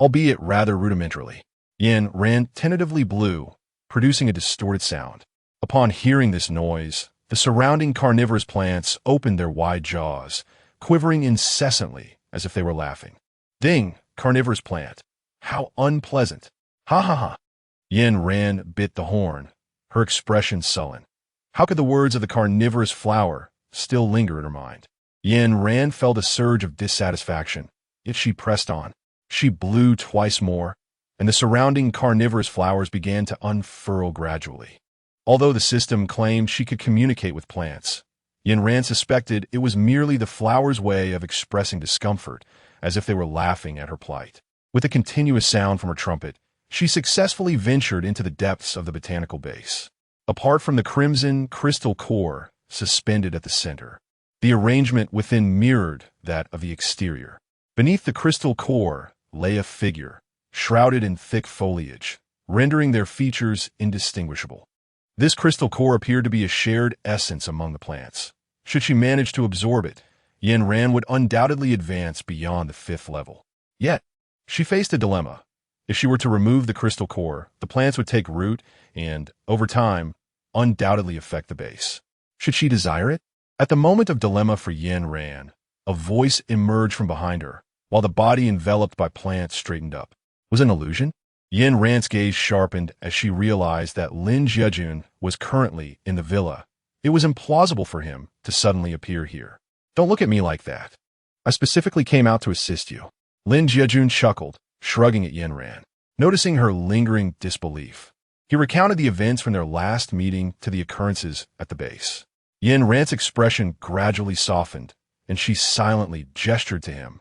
albeit rather rudimentarily. Yin Ran tentatively blew, producing a distorted sound. Upon hearing this noise, the surrounding carnivorous plants opened their wide jaws, quivering incessantly as if they were laughing. Ding! Carnivorous plant. How unpleasant. Ha ha ha. Yin Ran bit the horn, her expression sullen. How could the words of the carnivorous flower still linger in her mind? Yin Ran felt a surge of dissatisfaction, yet she pressed on. She blew twice more, and the surrounding carnivorous flowers began to unfurl gradually. Although the system claimed she could communicate with plants, Yin Ran suspected it was merely the flowers' way of expressing discomfort, as if they were laughing at her plight. With a continuous sound from her trumpet, she successfully ventured into the depths of the botanical base. Apart from the crimson crystal core suspended at the center, the arrangement within mirrored that of the exterior. Beneath the crystal core lay a figure, shrouded in thick foliage, rendering their features indistinguishable. This crystal core appeared to be a shared essence among the plants. Should she manage to absorb it, Yin Ran would undoubtedly advance beyond the 5th level. Yet, she faced a dilemma. If she were to remove the crystal core, the plants would take root and, over time, undoubtedly affect the base. Should she desire it? At the moment of dilemma for Yin Ran, a voice emerged from behind her, while the body enveloped by plants straightened up. Was it an illusion? Yin Ran's gaze sharpened as she realized that Lin Jiejun was currently in the villa. It was implausible for him to suddenly appear here. Don't look at me like that. I specifically came out to assist you. Lin Jiejun chuckled, shrugging at Yin Ran. Noticing her lingering disbelief, he recounted the events from their last meeting to the occurrences at the base. Yin Ran's expression gradually softened, and she silently gestured to him.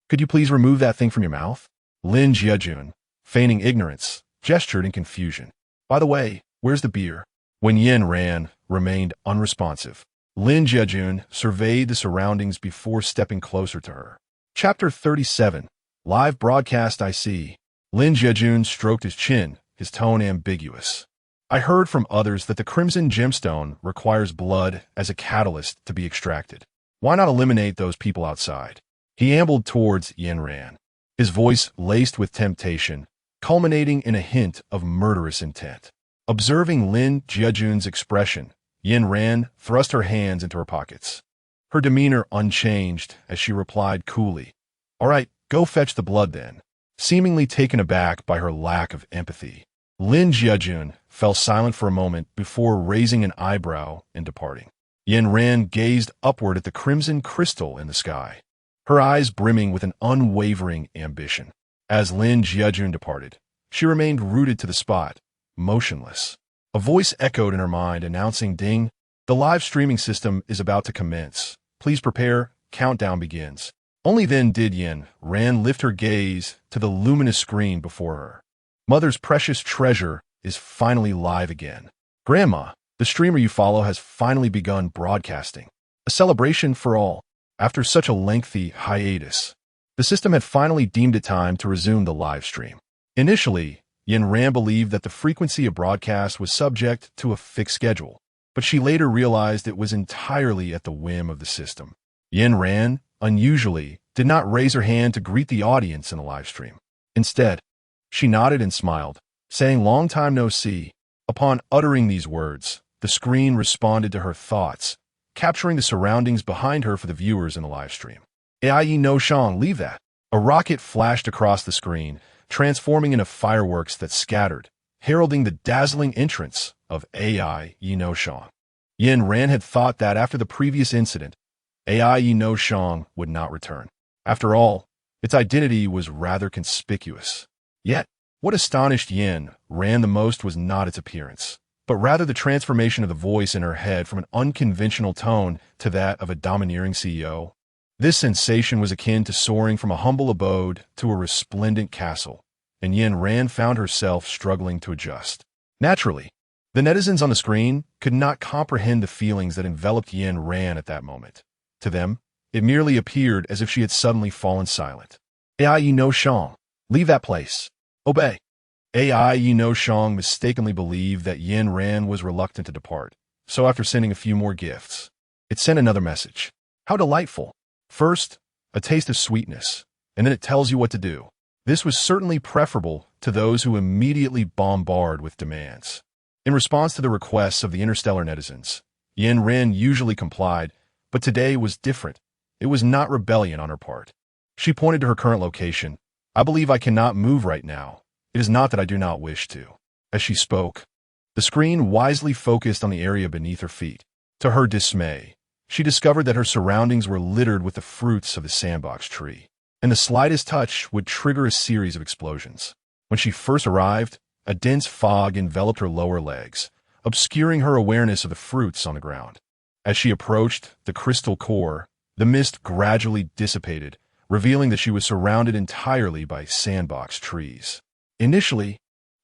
Could you please remove that thing from your mouth? Lin Jiejun, feigning ignorance, gestured in confusion. By the way, where's the beer? When Yin Ran remained unresponsive, Lin Jiejun surveyed the surroundings before stepping closer to her. Chapter 37. Live broadcast I see. Lin Jiejun stroked his chin, his tone ambiguous. I heard from others that the crimson gemstone requires blood as a catalyst to be extracted. Why not eliminate those people outside? He ambled towards Yin Ran, his voice laced with temptation, culminating in a hint of murderous intent. Observing Lin Jiejun's expression, Yin Ran thrust her hands into her pockets. Her demeanor unchanged as she replied coolly, "All right, go fetch the blood then." Seemingly taken aback by her lack of empathy, Lin Jiejun fell silent for a moment before raising an eyebrow and departing. Yin Ran gazed upward at the crimson crystal in the sky. her eyes brimming with an unwavering ambition. As Lin Jiajun departed, she remained rooted to the spot, motionless. A voice echoed in her mind announcing, "Ding, the live streaming system is about to commence. Please prepare, countdown begins." Only then did Yin Ran lift her gaze to the luminous screen before her. Mother's precious treasure is finally live again. Grandma, the streamer you follow has finally begun broadcasting. A celebration for all. After such a lengthy hiatus, the system had finally deemed it time to resume the live stream. Initially, Yin Ran believed that the frequency of broadcast was subject to a fixed schedule, but she later realized it was entirely at the whim of the system. Yin Ran, unusually, did not raise her hand to greet the audience in the live stream. Instead, she nodded and smiled, saying, "Long time no see." Upon uttering these words, the screen responded to her thoughts, capturing the surroundings behind her for the viewers in the live stream. "Ai no Shang, leave that." A rocket flashed across the screen, transforming into fireworks that scattered, heralding the dazzling entrance of Ai no Shang. Yin Ran had thought that after the previous incident, Ai no Shang would not return. After all, its identity was rather conspicuous. Yet, what astonished Yin Ran the most was not its appearance, but rather the transformation of the voice in her head from an unconventional tone to that of a domineering CEO. This sensation was akin to soaring from a humble abode to a resplendent castle, and Yin Ran found herself struggling to adjust. Naturally, the netizens on the screen could not comprehend the feelings that enveloped Yin Ran at that moment. To them, it merely appeared as if she had suddenly fallen silent. "Ai no Shang, leave that place. Obey." Ai no Shang mistakenly believed that Yin Ran was reluctant to depart, so after sending a few more gifts, it sent another message. How delightful. First, a taste of sweetness, and then it tells you what to do. This was certainly preferable to those who immediately bombard with demands. In response to the requests of the Interstellar netizens, Yin Ran usually complied, but today was different. It was not rebellion on her part. She pointed to her current location. "I believe I cannot move right now. It is not that I do not wish to." As she spoke, the screen wisely focused on the area beneath her feet. To her dismay, she discovered that her surroundings were littered with the fruits of the sandbox tree, and the slightest touch would trigger a series of explosions. When she first arrived, a dense fog enveloped her lower legs, obscuring her awareness of the fruits on the ground. As she approached the crystal core, the mist gradually dissipated, revealing that she was surrounded entirely by sandbox trees. Initially,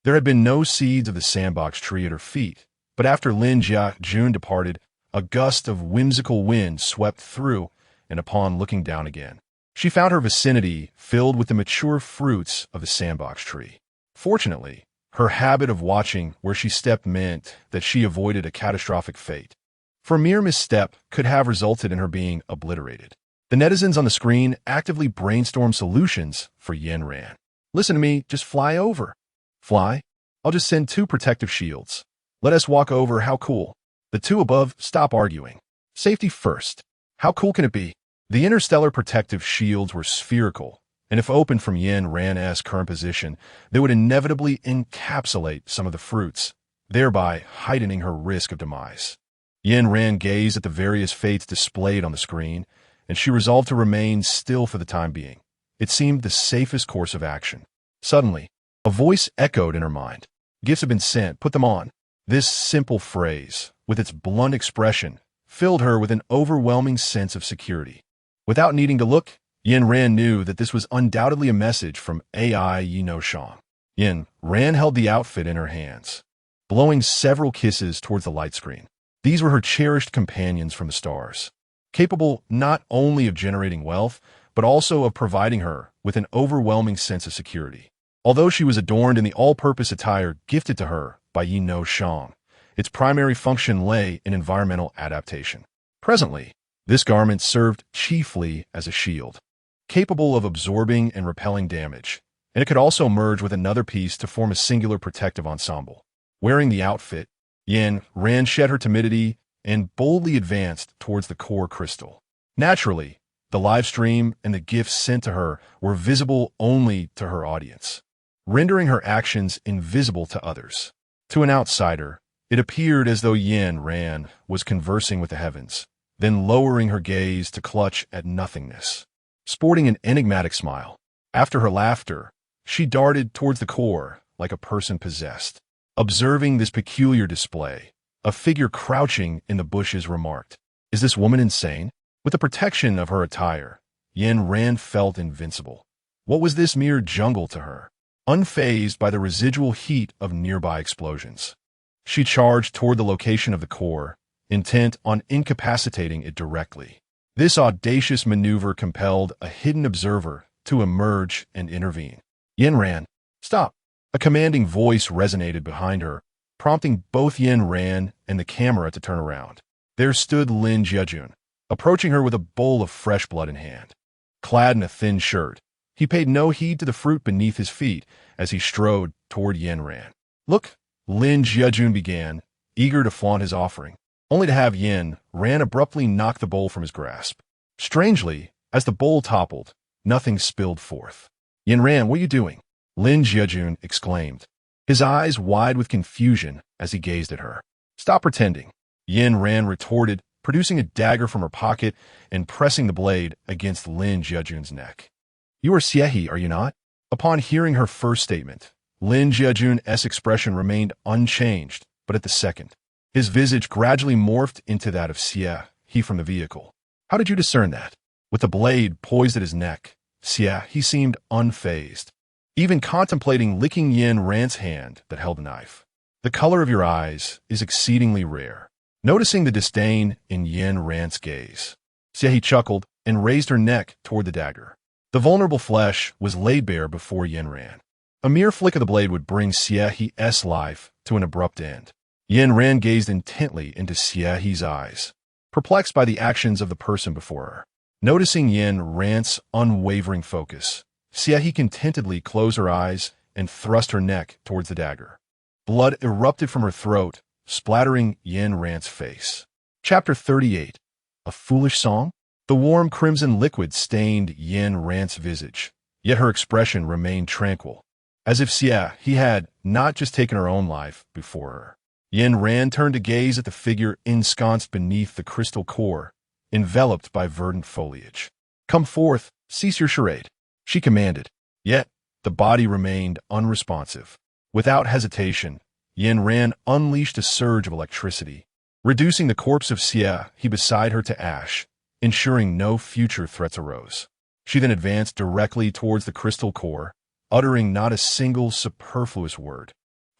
there had been no seeds of the sandbox tree at her feet, but after Lin Jiajun departed, a gust of whimsical wind swept through, and upon looking down again, she found her vicinity filled with the mature fruits of the sandbox tree. Fortunately, her habit of watching where she stepped meant that she avoided a catastrophic fate, for a mere misstep could have resulted in her being obliterated. The netizens on the screen actively brainstormed solutions for Yin Ran. "Listen to me, just fly over." "Fly? I'll just send 2 protective shields. Let us walk over, how cool." The 2 above, stop arguing. "Safety first. How cool can it be?" The interstellar protective shields were spherical, and if opened from Yin Ran's current position, they would inevitably encapsulate some of the fruits, thereby heightening her risk of demise. Yin Ran gazed at the various fates displayed on the screen, and she resolved to remain still for the time being. It seemed the safest course of action. Suddenly, a voice echoed in her mind. "Gifts have been sent, put them on." This simple phrase, with its blunt expression, filled her with an overwhelming sense of security. Without needing to look, Yin Ran knew that this was undoubtedly a message from Ai no Shang. Yin Ran held the outfit in her hands, blowing several kisses towards the light screen. These were her cherished companions from the stars, capable not only of generating wealth, but also of providing her with an overwhelming sense of security. Although she was adorned in the all-purpose attire gifted to her by Yi no Shang, its primary function lay in environmental adaptation. Presently, this garment served chiefly as a shield, capable of absorbing and repelling damage, and it could also merge with another piece to form a singular protective ensemble. Wearing the outfit, Yin Ran shed her timidity and boldly advanced towards the core crystal. Naturally, the live stream and the gifts sent to her were visible only to her audience, rendering her actions invisible to others. To an outsider, it appeared as though Yin Ran was conversing with the heavens, then lowering her gaze to clutch at nothingness. sporting an enigmatic smile. After her laughter, she darted towards the core like a person possessed. Observing this peculiar display, a figure crouching in the bushes remarked, "Is this woman insane?" With the protection of her attire, Yin Ran felt invincible. What was this mere jungle to her? Unfazed by the residual heat of nearby explosions, she charged toward the location of the core, intent on incapacitating it directly. This audacious maneuver compelled a hidden observer to emerge and intervene. Yin Ran, stop! A commanding voice resonated behind her, prompting both Yin Ran and the camera to turn around. There stood Lin Jiajun, approaching her with a bowl of fresh blood in hand. Clad in a thin shirt, he paid no heed to the fruit beneath his feet as he strode toward Yin Ran. "Look," Lin Jiajun began, eager to flaunt his offering, only to have Yin Ran abruptly knock the bowl from his grasp. Strangely, as the bowl toppled, nothing spilled forth. "Yin Ran, what are you doing?" Lin Jiajun exclaimed, his eyes wide with confusion as he gazed at her. "Stop pretending," Yin Ran retorted, producing a dagger from her pocket and pressing the blade against Lin Jiajun's neck. "You are Xiehe, are you not?" Upon hearing her first statement, Lin Jiajun's expression remained unchanged, but at the second, his visage gradually morphed into that of Xiehe from the vehicle. "How did you discern that?" With the blade poised at his neck, Xiehe seemed unfazed, even contemplating licking Yin Ran's hand that held the knife. "The color of your eyes is exceedingly rare." Noticing the disdain in Yin Ran's gaze, Xiehe chuckled and raised her neck toward the dagger. The vulnerable flesh was laid bare before Yin Ran. A mere flick of the blade would bring Xiehe's life to an abrupt end. Yin Ran gazed intently into Xiehe's eyes, perplexed by the actions of the person before her. Noticing Yin Ran's unwavering focus, Xiehe contentedly closed her eyes and thrust her neck towards the dagger. Blood erupted from her throat, splattering Yin Ran's face. Chapter 38. A Foolish Song? The warm crimson liquid stained Yin Ran's visage, yet her expression remained tranquil, as if Xiehe had not just taken her own life before her. Yin Ran turned to gaze at the figure ensconced beneath the crystal core, enveloped by verdant foliage. "Come forth, cease your charade," she commanded, yet the body remained unresponsive. Without hesitation, Yin Ran unleashed a surge of electricity, reducing the corpse of Xiehe beside her to ash, ensuring no future threats arose. She then advanced directly towards the crystal core, uttering not a single superfluous word.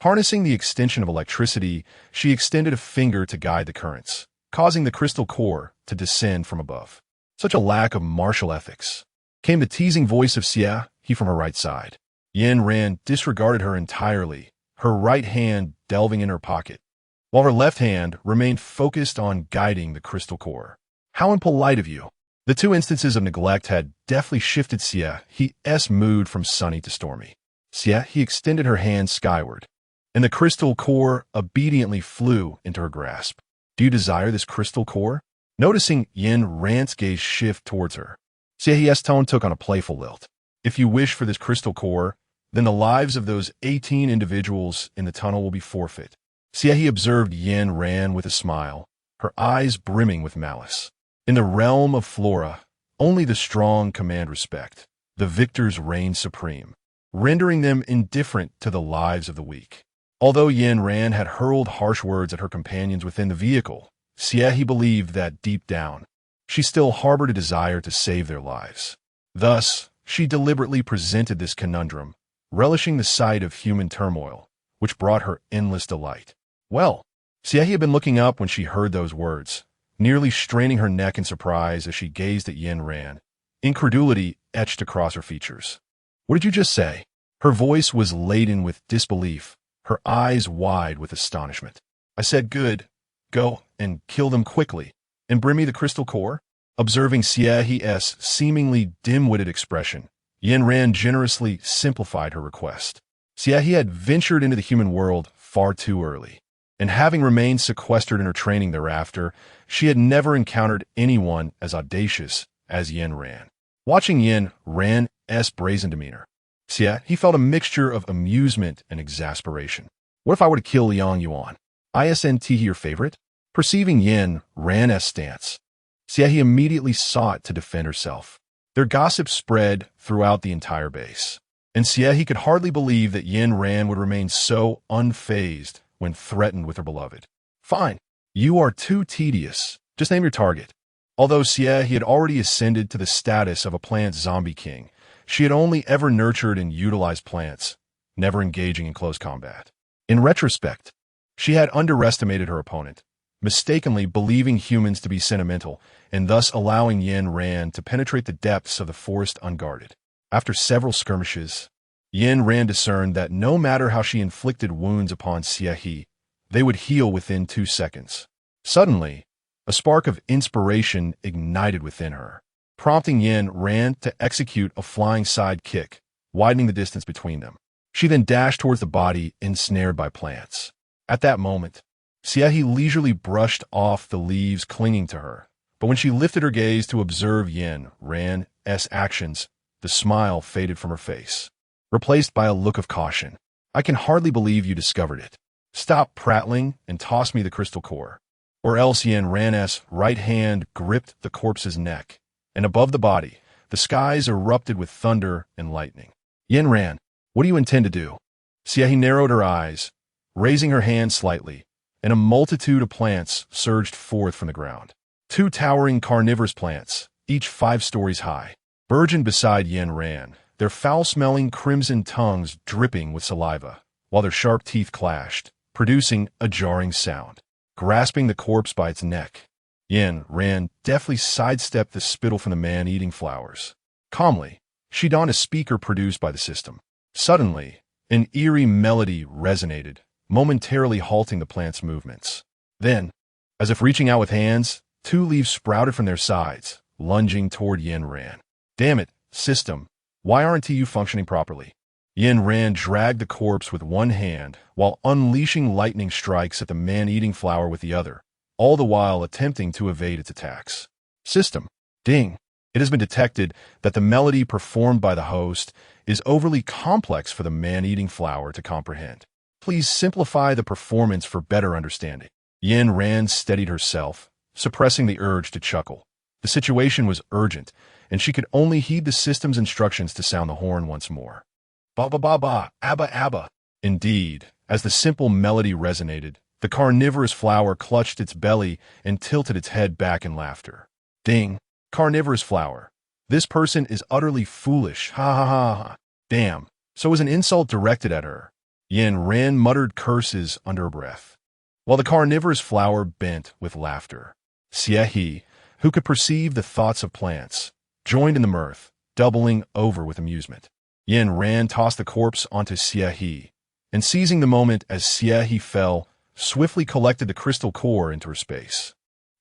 Harnessing the extension of electricity, she extended a finger to guide the currents, causing the crystal core to descend from above. Such a lack of martial ethics. Came the teasing voice of Xiehe from her right side. Yin Ran disregarded her entirely, her right hand delving in her pocket, while her left hand remained focused on guiding the crystal core. "How impolite of you." The two instances of neglect had deftly shifted Xiehe's mood from sunny to stormy. Xiehe extended her hand skyward, and the crystal core obediently flew into her grasp. "Do you desire this crystal core?" Noticing Yin Ran's gaze shift towards her, Xiehe's tone took on a playful lilt. "If you wish for this crystal core, then the lives of those 18 individuals in the tunnel will be forfeit." Xiehe observed Yin Ran with a smile, her eyes brimming with malice. In the realm of Flora, only the strong command respect. The victors reign supreme, rendering them indifferent to the lives of the weak. Although Yin Ran had hurled harsh words at her companions within the vehicle, Xiehe believed that deep down, she still harbored a desire to save their lives. Thus, she deliberately presented this conundrum, relishing the sight of human turmoil, which brought her endless delight. "Well," Xiehe had been looking up when she heard those words, nearly straining her neck in surprise as she gazed at Yin Ran. Incredulity etched across her features. "What did you just say?" Her voice was laden with disbelief, her eyes wide with astonishment. "I said good. Go and kill them quickly, and bring me the crystal core." Observing Xiehe's seemingly dim-witted expression, Yin Ran generously simplified her request. Xiehe had ventured into the human world far too early, and having remained sequestered in her training thereafter, she had never encountered anyone as audacious as Yin Ran. Watching Yin Ran's brazen demeanor, Xiehe felt a mixture of amusement and exasperation. "What if I were to kill Liang Yuan? Isn't he your favorite?" Perceiving Yin Ran's stance, Xiehe immediately sought to defend herself. Their gossip spread throughout the entire base, and Xie could hardly believe that Yin Ran would remain so unfazed when threatened with her beloved. Fine, you are too tedious. Just name your target. Although Xie had already ascended to the status of a plant zombie king, she had only ever nurtured and utilized plants, never engaging in close combat. In retrospect, she had underestimated her opponent, mistakenly believing humans to be sentimental and thus allowing Yin Ran to penetrate the depths of the forest unguarded. After several skirmishes, Yin Ran discerned that no matter how she inflicted wounds upon Xie, they would heal within 2 seconds. Suddenly, a spark of inspiration ignited within her, prompting Yin Ran to execute a flying side kick, widening the distance between them. She then dashed towards the body ensnared by plants. At that moment, Xie leisurely brushed off the leaves clinging to her, but when she lifted her gaze to observe Yin Ran's actions, the smile faded from her face, replaced by a look of caution. I can hardly believe you discovered it. Stop prattling and toss me the crystal core. Or else Yin Ran's right hand gripped the corpse's neck, and above the body, the skies erupted with thunder and lightning. Yin Ran, what do you intend to do? Xie narrowed her eyes, raising her hand slightly, and a multitude of plants surged forth from the ground. 2 towering carnivorous plants, each 5 stories high, burgeoned beside Yin Ran, their foul-smelling crimson tongues dripping with saliva, while their sharp teeth clashed, producing a jarring sound. Grasping the corpse by its neck, Yin Ran deftly sidestepped the spittle from the man-eating flowers. Calmly, she donned a speaker produced by the system. Suddenly, an eerie melody resonated, momentarily halting the plant's movements. Then, as if reaching out with hands, 2 leaves sprouted from their sides, lunging toward Yin Ran. Damn it, system, why aren't you functioning properly? Yin Ran dragged the corpse with one hand while unleashing lightning strikes at the man-eating flower with the other, all the while attempting to evade its attacks. System. Ding. It has been detected that the melody performed by the host is overly complex for the man-eating flower to comprehend. Please simplify the performance for better understanding. Yin Ran steadied herself, suppressing the urge to chuckle. The situation was urgent, and she could only heed the system's instructions to sound the horn once more. Ba ba ba ba, abba abba. Indeed, as the simple melody resonated, the carnivorous flower clutched its belly and tilted its head back in laughter. Ding. Carnivorous flower. This person is utterly foolish. Ha ha ha ha. Damn. So was an insult directed at her. Yin Ran muttered curses under her breath, while the carnivorous flower bent with laughter. Xie, who could perceive the thoughts of plants, joined in the mirth, doubling over with amusement. Yin Ran tossed the corpse onto Xie, and seizing the moment as Xie fell, swiftly collected the crystal core into her space.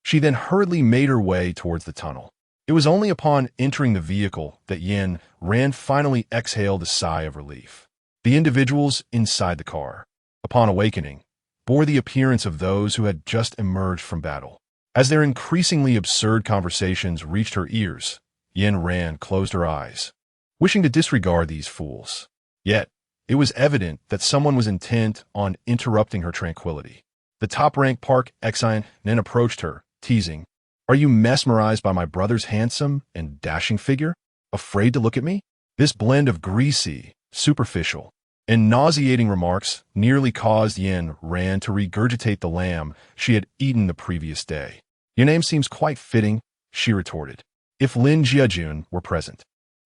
She then hurriedly made her way towards the tunnel. It was only upon entering the vehicle that Yin Ran finally exhaled a sigh of relief. The individuals inside the car, upon awakening, bore the appearance of those who had just emerged from battle. As their increasingly absurd conversations reached her ears, Yin Ran closed her eyes, wishing to disregard these fools. Yet, it was evident that someone was intent on interrupting her tranquility. The top-ranked Park Exine then approached her, teasing, "Are you mesmerized by my brother's handsome and dashing figure? Afraid to look at me?" This blend of greasy, superficial, and nauseating remarks nearly caused Yin Ran to regurgitate the lamb she had eaten the previous day. "Your name seems quite fitting," she retorted. If Lin Jiajun were present,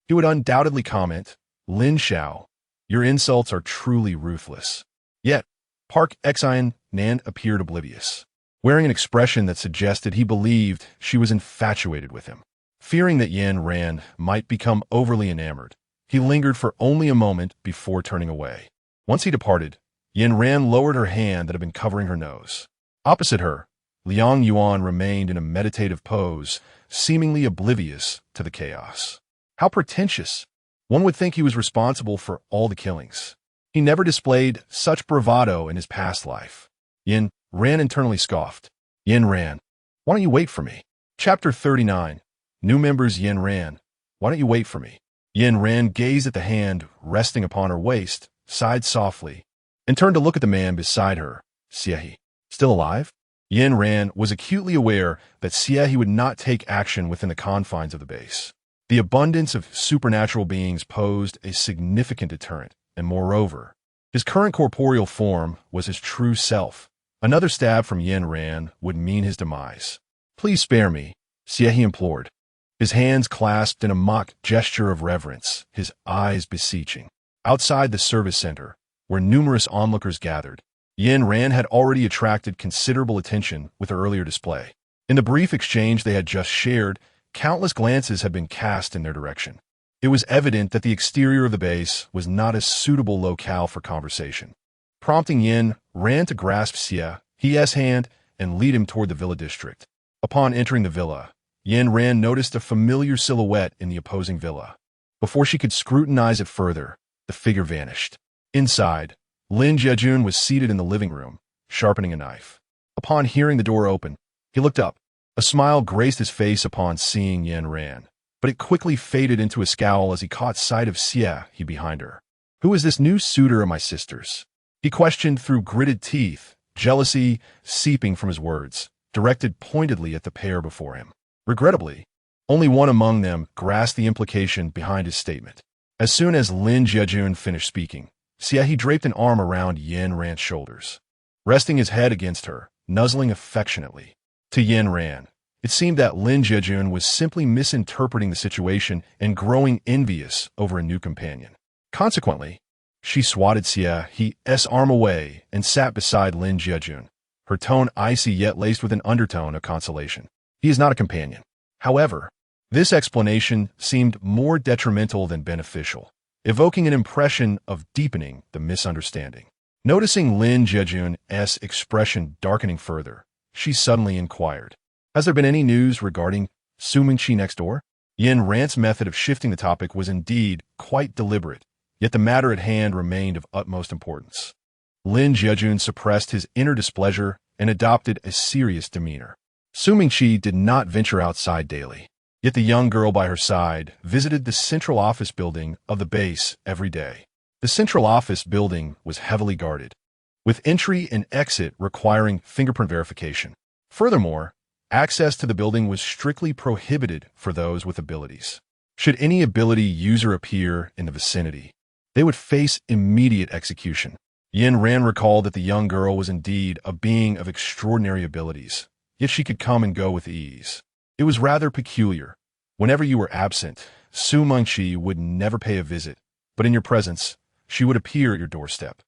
he would undoubtedly comment, "Lin Xiao, your insults are truly ruthless." Yet, Park Exine Nan appeared oblivious, wearing an expression that suggested he believed she was infatuated with him. Fearing that Yin Ran might become overly enamored, he lingered for only a moment before turning away. Once he departed, Yin Ran lowered her hand that had been covering her nose. Opposite her, Liang Yuan remained in a meditative pose, seemingly oblivious to the chaos. How pretentious! One would think he was responsible for all the killings. He never displayed such bravado in his past life. Yin Ran internally scoffed. Yin Ran, why don't you wait for me? Chapter 39. New members. Yin Ran, why don't you wait for me? Yin Ran gazed at the hand resting upon her waist, sighed softly, and turned to look at the man beside her. Xie, still alive? Yin Ran was acutely aware that Xie would not take action within the confines of the base. The abundance of supernatural beings posed a significant deterrent, and moreover, his current corporeal form was his true self. Another stab from Yin Ran would mean his demise. "Please spare me," Xie implored, his hands clasped in a mock gesture of reverence, his eyes beseeching. Outside the service center, where numerous onlookers gathered, Yin Ran had already attracted considerable attention with her earlier display. In the brief exchange they had just shared, countless glances had been cast in their direction. It was evident that the exterior of the base was not a suitable locale for conversation. Prompting Yin Ran to grasp Xie's hand and lead him toward the villa district. Upon entering the villa, Yin Ran noticed a familiar silhouette in the opposing villa. Before she could scrutinize it further, the figure vanished. Inside, Lin Jiejun was seated in the living room, sharpening a knife. Upon hearing the door open, he looked up. A smile graced his face upon seeing Yin Ran, but it quickly faded into a scowl as he caught sight of Xie behind her. "Who is this new suitor of my sister's?" He questioned through gritted teeth, jealousy seeping from his words, directed pointedly at the pair before him. Regrettably, only one among them grasped the implication behind his statement. As soon as Lin Jiejun finished speaking, Xie draped an arm around Yin Ran's shoulders, resting his head against her, nuzzling affectionately. To Yin Ran, it seemed that Lin Jiejun was simply misinterpreting the situation and growing envious over a new companion. Consequently, she swatted Xie's arm away and sat beside Lin Jiejun, her tone icy yet laced with an undertone of consolation. "He is not a companion." However, this explanation seemed more detrimental than beneficial, evoking an impression of deepening the misunderstanding. Noticing Lin Jiejun's expression darkening further, she suddenly inquired, "Has there been any news regarding Su Mingqi next door?" Yin Ran's method of shifting the topic was indeed quite deliberate, yet the matter at hand remained of utmost importance. Lin Jiejun suppressed his inner displeasure and adopted a serious demeanor. Su Mingqi did not venture outside daily, yet the young girl by her side visited the central office building of the base every day. The central office building was heavily guarded, with entry and exit requiring fingerprint verification. Furthermore, access to the building was strictly prohibited for those with abilities. Should any ability user appear in the vicinity, they would face immediate execution. Yin Ran recalled that the young girl was indeed a being of extraordinary abilities, yet she could come and go with ease. It was rather peculiar. Whenever you were absent, Su Mingqi would never pay a visit, but in your presence, she would appear at your doorstep,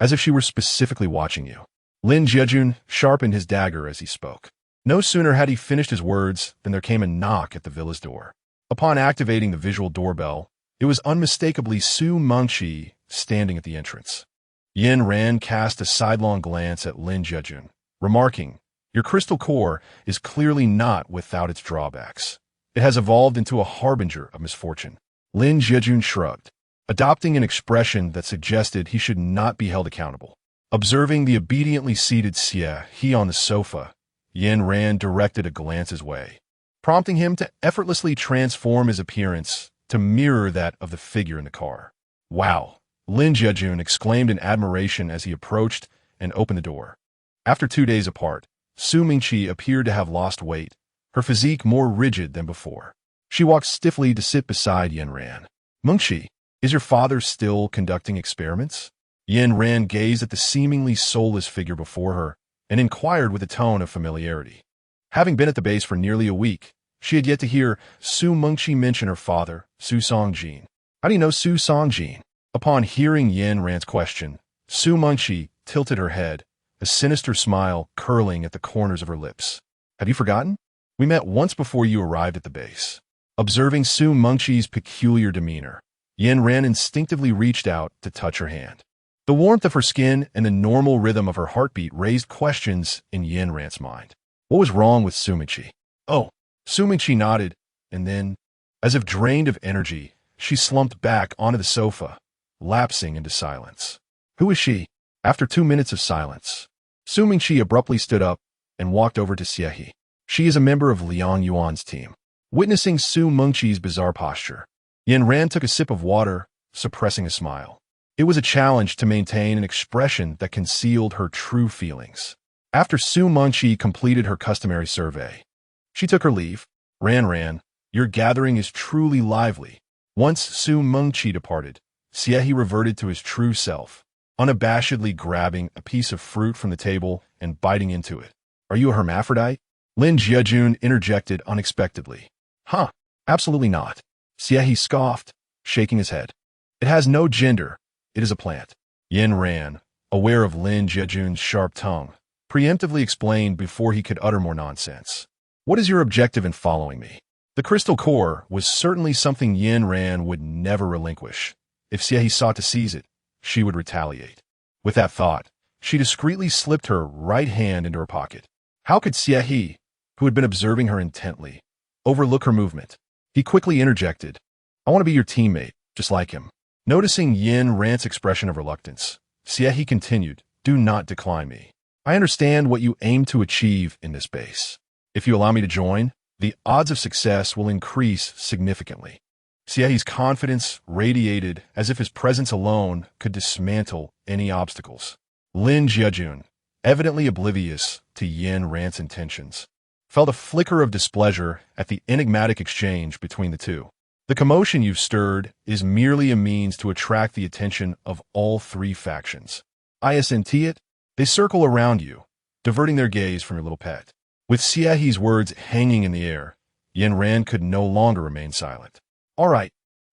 as if she were specifically watching you. Lin Jiejun sharpened his dagger as he spoke. No sooner had he finished his words than there came a knock at the villa's door. Upon activating the visual doorbell, it was unmistakably Su Mingqi standing at the entrance. Yin Ran cast a sidelong glance at Lin Jiejun, remarking, "Your crystal core is clearly not without its drawbacks. It has evolved into a harbinger of misfortune." Lin Jiejun shrugged, adopting an expression that suggested he should not be held accountable. Observing the obediently seated Xie on the sofa, Yin Ran directed a glance his way, prompting him to effortlessly transform his appearance to mirror that of the figure in the car. "Wow!" Lin Jiejun exclaimed in admiration as he approached and opened the door. After 2 days apart, Su Mingqi appeared to have lost weight, her physique more rigid than before. She walked stiffly to sit beside Yin Ran. "Mingqi, is your father still conducting experiments?" Yin Ran gazed at the seemingly soulless figure before her and inquired with a tone of familiarity. Having been at the base for nearly a week, she had yet to hear Su Mingqi mention her father, Su Songjin. "How do you know Su Songjin?" Upon hearing Yin Ran's question, Su Mingqi tilted her head, a sinister smile curling at the corners of her lips. "Have you forgotten? We met once before you arrived at the base." Observing Su Mingqi's peculiar demeanor, Yin Ran instinctively reached out to touch her hand. The warmth of her skin and the normal rhythm of her heartbeat raised questions in Yin Ran's mind. What was wrong with Su Mingqi? "Oh." Su Mingqi nodded, and then, as if drained of energy, she slumped back onto the sofa, lapsing into silence. "Who is she?" After 2 minutes of silence, Su Mingqi abruptly stood up and walked over to Xie. "She is a member of Liang Yuan's team." Witnessing Su Mingqi's bizarre posture, Yin Ran took a sip of water, suppressing a smile. It was a challenge to maintain an expression that concealed her true feelings. After Su Mingqi completed her customary survey, she took her leave. Ran, Your gathering is truly lively. Once Su Mengqi departed, Xie reverted to his true self, unabashedly grabbing a piece of fruit from the table and biting into it. Are you a hermaphrodite? Lin Jiajun interjected unexpectedly. Huh, absolutely not. Xie scoffed, shaking his head. It has no gender. It is a plant. Yin Ran, aware of Lin Jiajun's sharp tongue, preemptively explained before he could utter more nonsense. What is your objective in following me? The crystal core was certainly something Yin Ran would never relinquish. If Xie sought to seize it, she would retaliate. With that thought, she discreetly slipped her right hand into her pocket. How could Xie, who had been observing her intently, overlook her movement? He quickly interjected, I want to be your teammate, just like him. Noticing Yin Ran's expression of reluctance, Xie continued, do not decline me. I understand what you aim to achieve in this base. If you allow me to join, the odds of success will increase significantly. Xie's confidence radiated as if his presence alone could dismantle any obstacles. Lin Jiajun, evidently oblivious to Yin Ran's intentions, felt a flicker of displeasure at the enigmatic exchange between the two. The commotion you've stirred is merely a means to attract the attention of all three factions. Isn't it? They circle around you, diverting their gaze from your little pet. With Xie's words hanging in the air, Yin Ran could no longer remain silent. All right.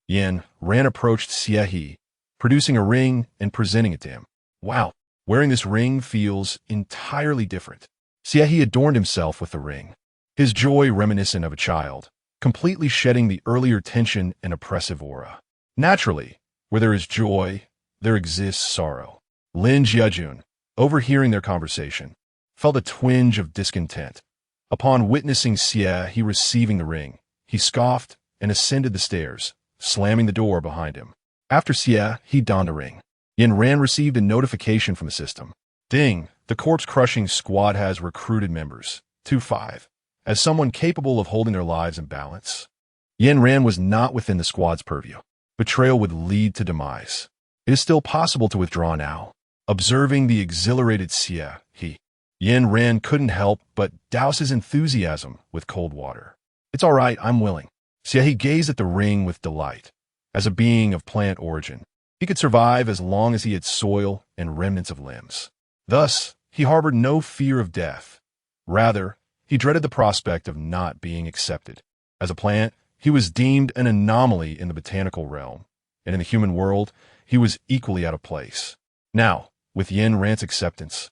Yin Ran approached Xie, producing a ring and presenting it to him. Wow, wearing this ring feels entirely different. Xie adorned himself with the ring, his joy reminiscent of a child, completely shedding the earlier tension and oppressive aura. Naturally, where there is joy, there exists sorrow. Lin Jiajun, overhearing their conversation, felt a twinge of discontent. Upon witnessing Xie receiving the ring, he scoffed and ascended the stairs, slamming the door behind him. After Xie donned a ring, Yin Ran received a notification from the system. Ding, the corpse-crushing squad has recruited members. 2-5. As someone capable of holding their lives in balance. Yin Ran was not within the squad's purview. Betrayal would lead to demise. It is still possible to withdraw now. Observing the exhilarated Xie, Yin Ran couldn't help but douse his enthusiasm with cold water. It's all right, I'm willing. Xie gazed at the ring with delight. As a being of plant origin, he could survive as long as he had soil and remnants of limbs. Thus, he harbored no fear of death. Rather, he dreaded the prospect of not being accepted. As a plant, he was deemed an anomaly in the botanical realm, and in the human world, he was equally out of place. Now, with Yin Ran's acceptance,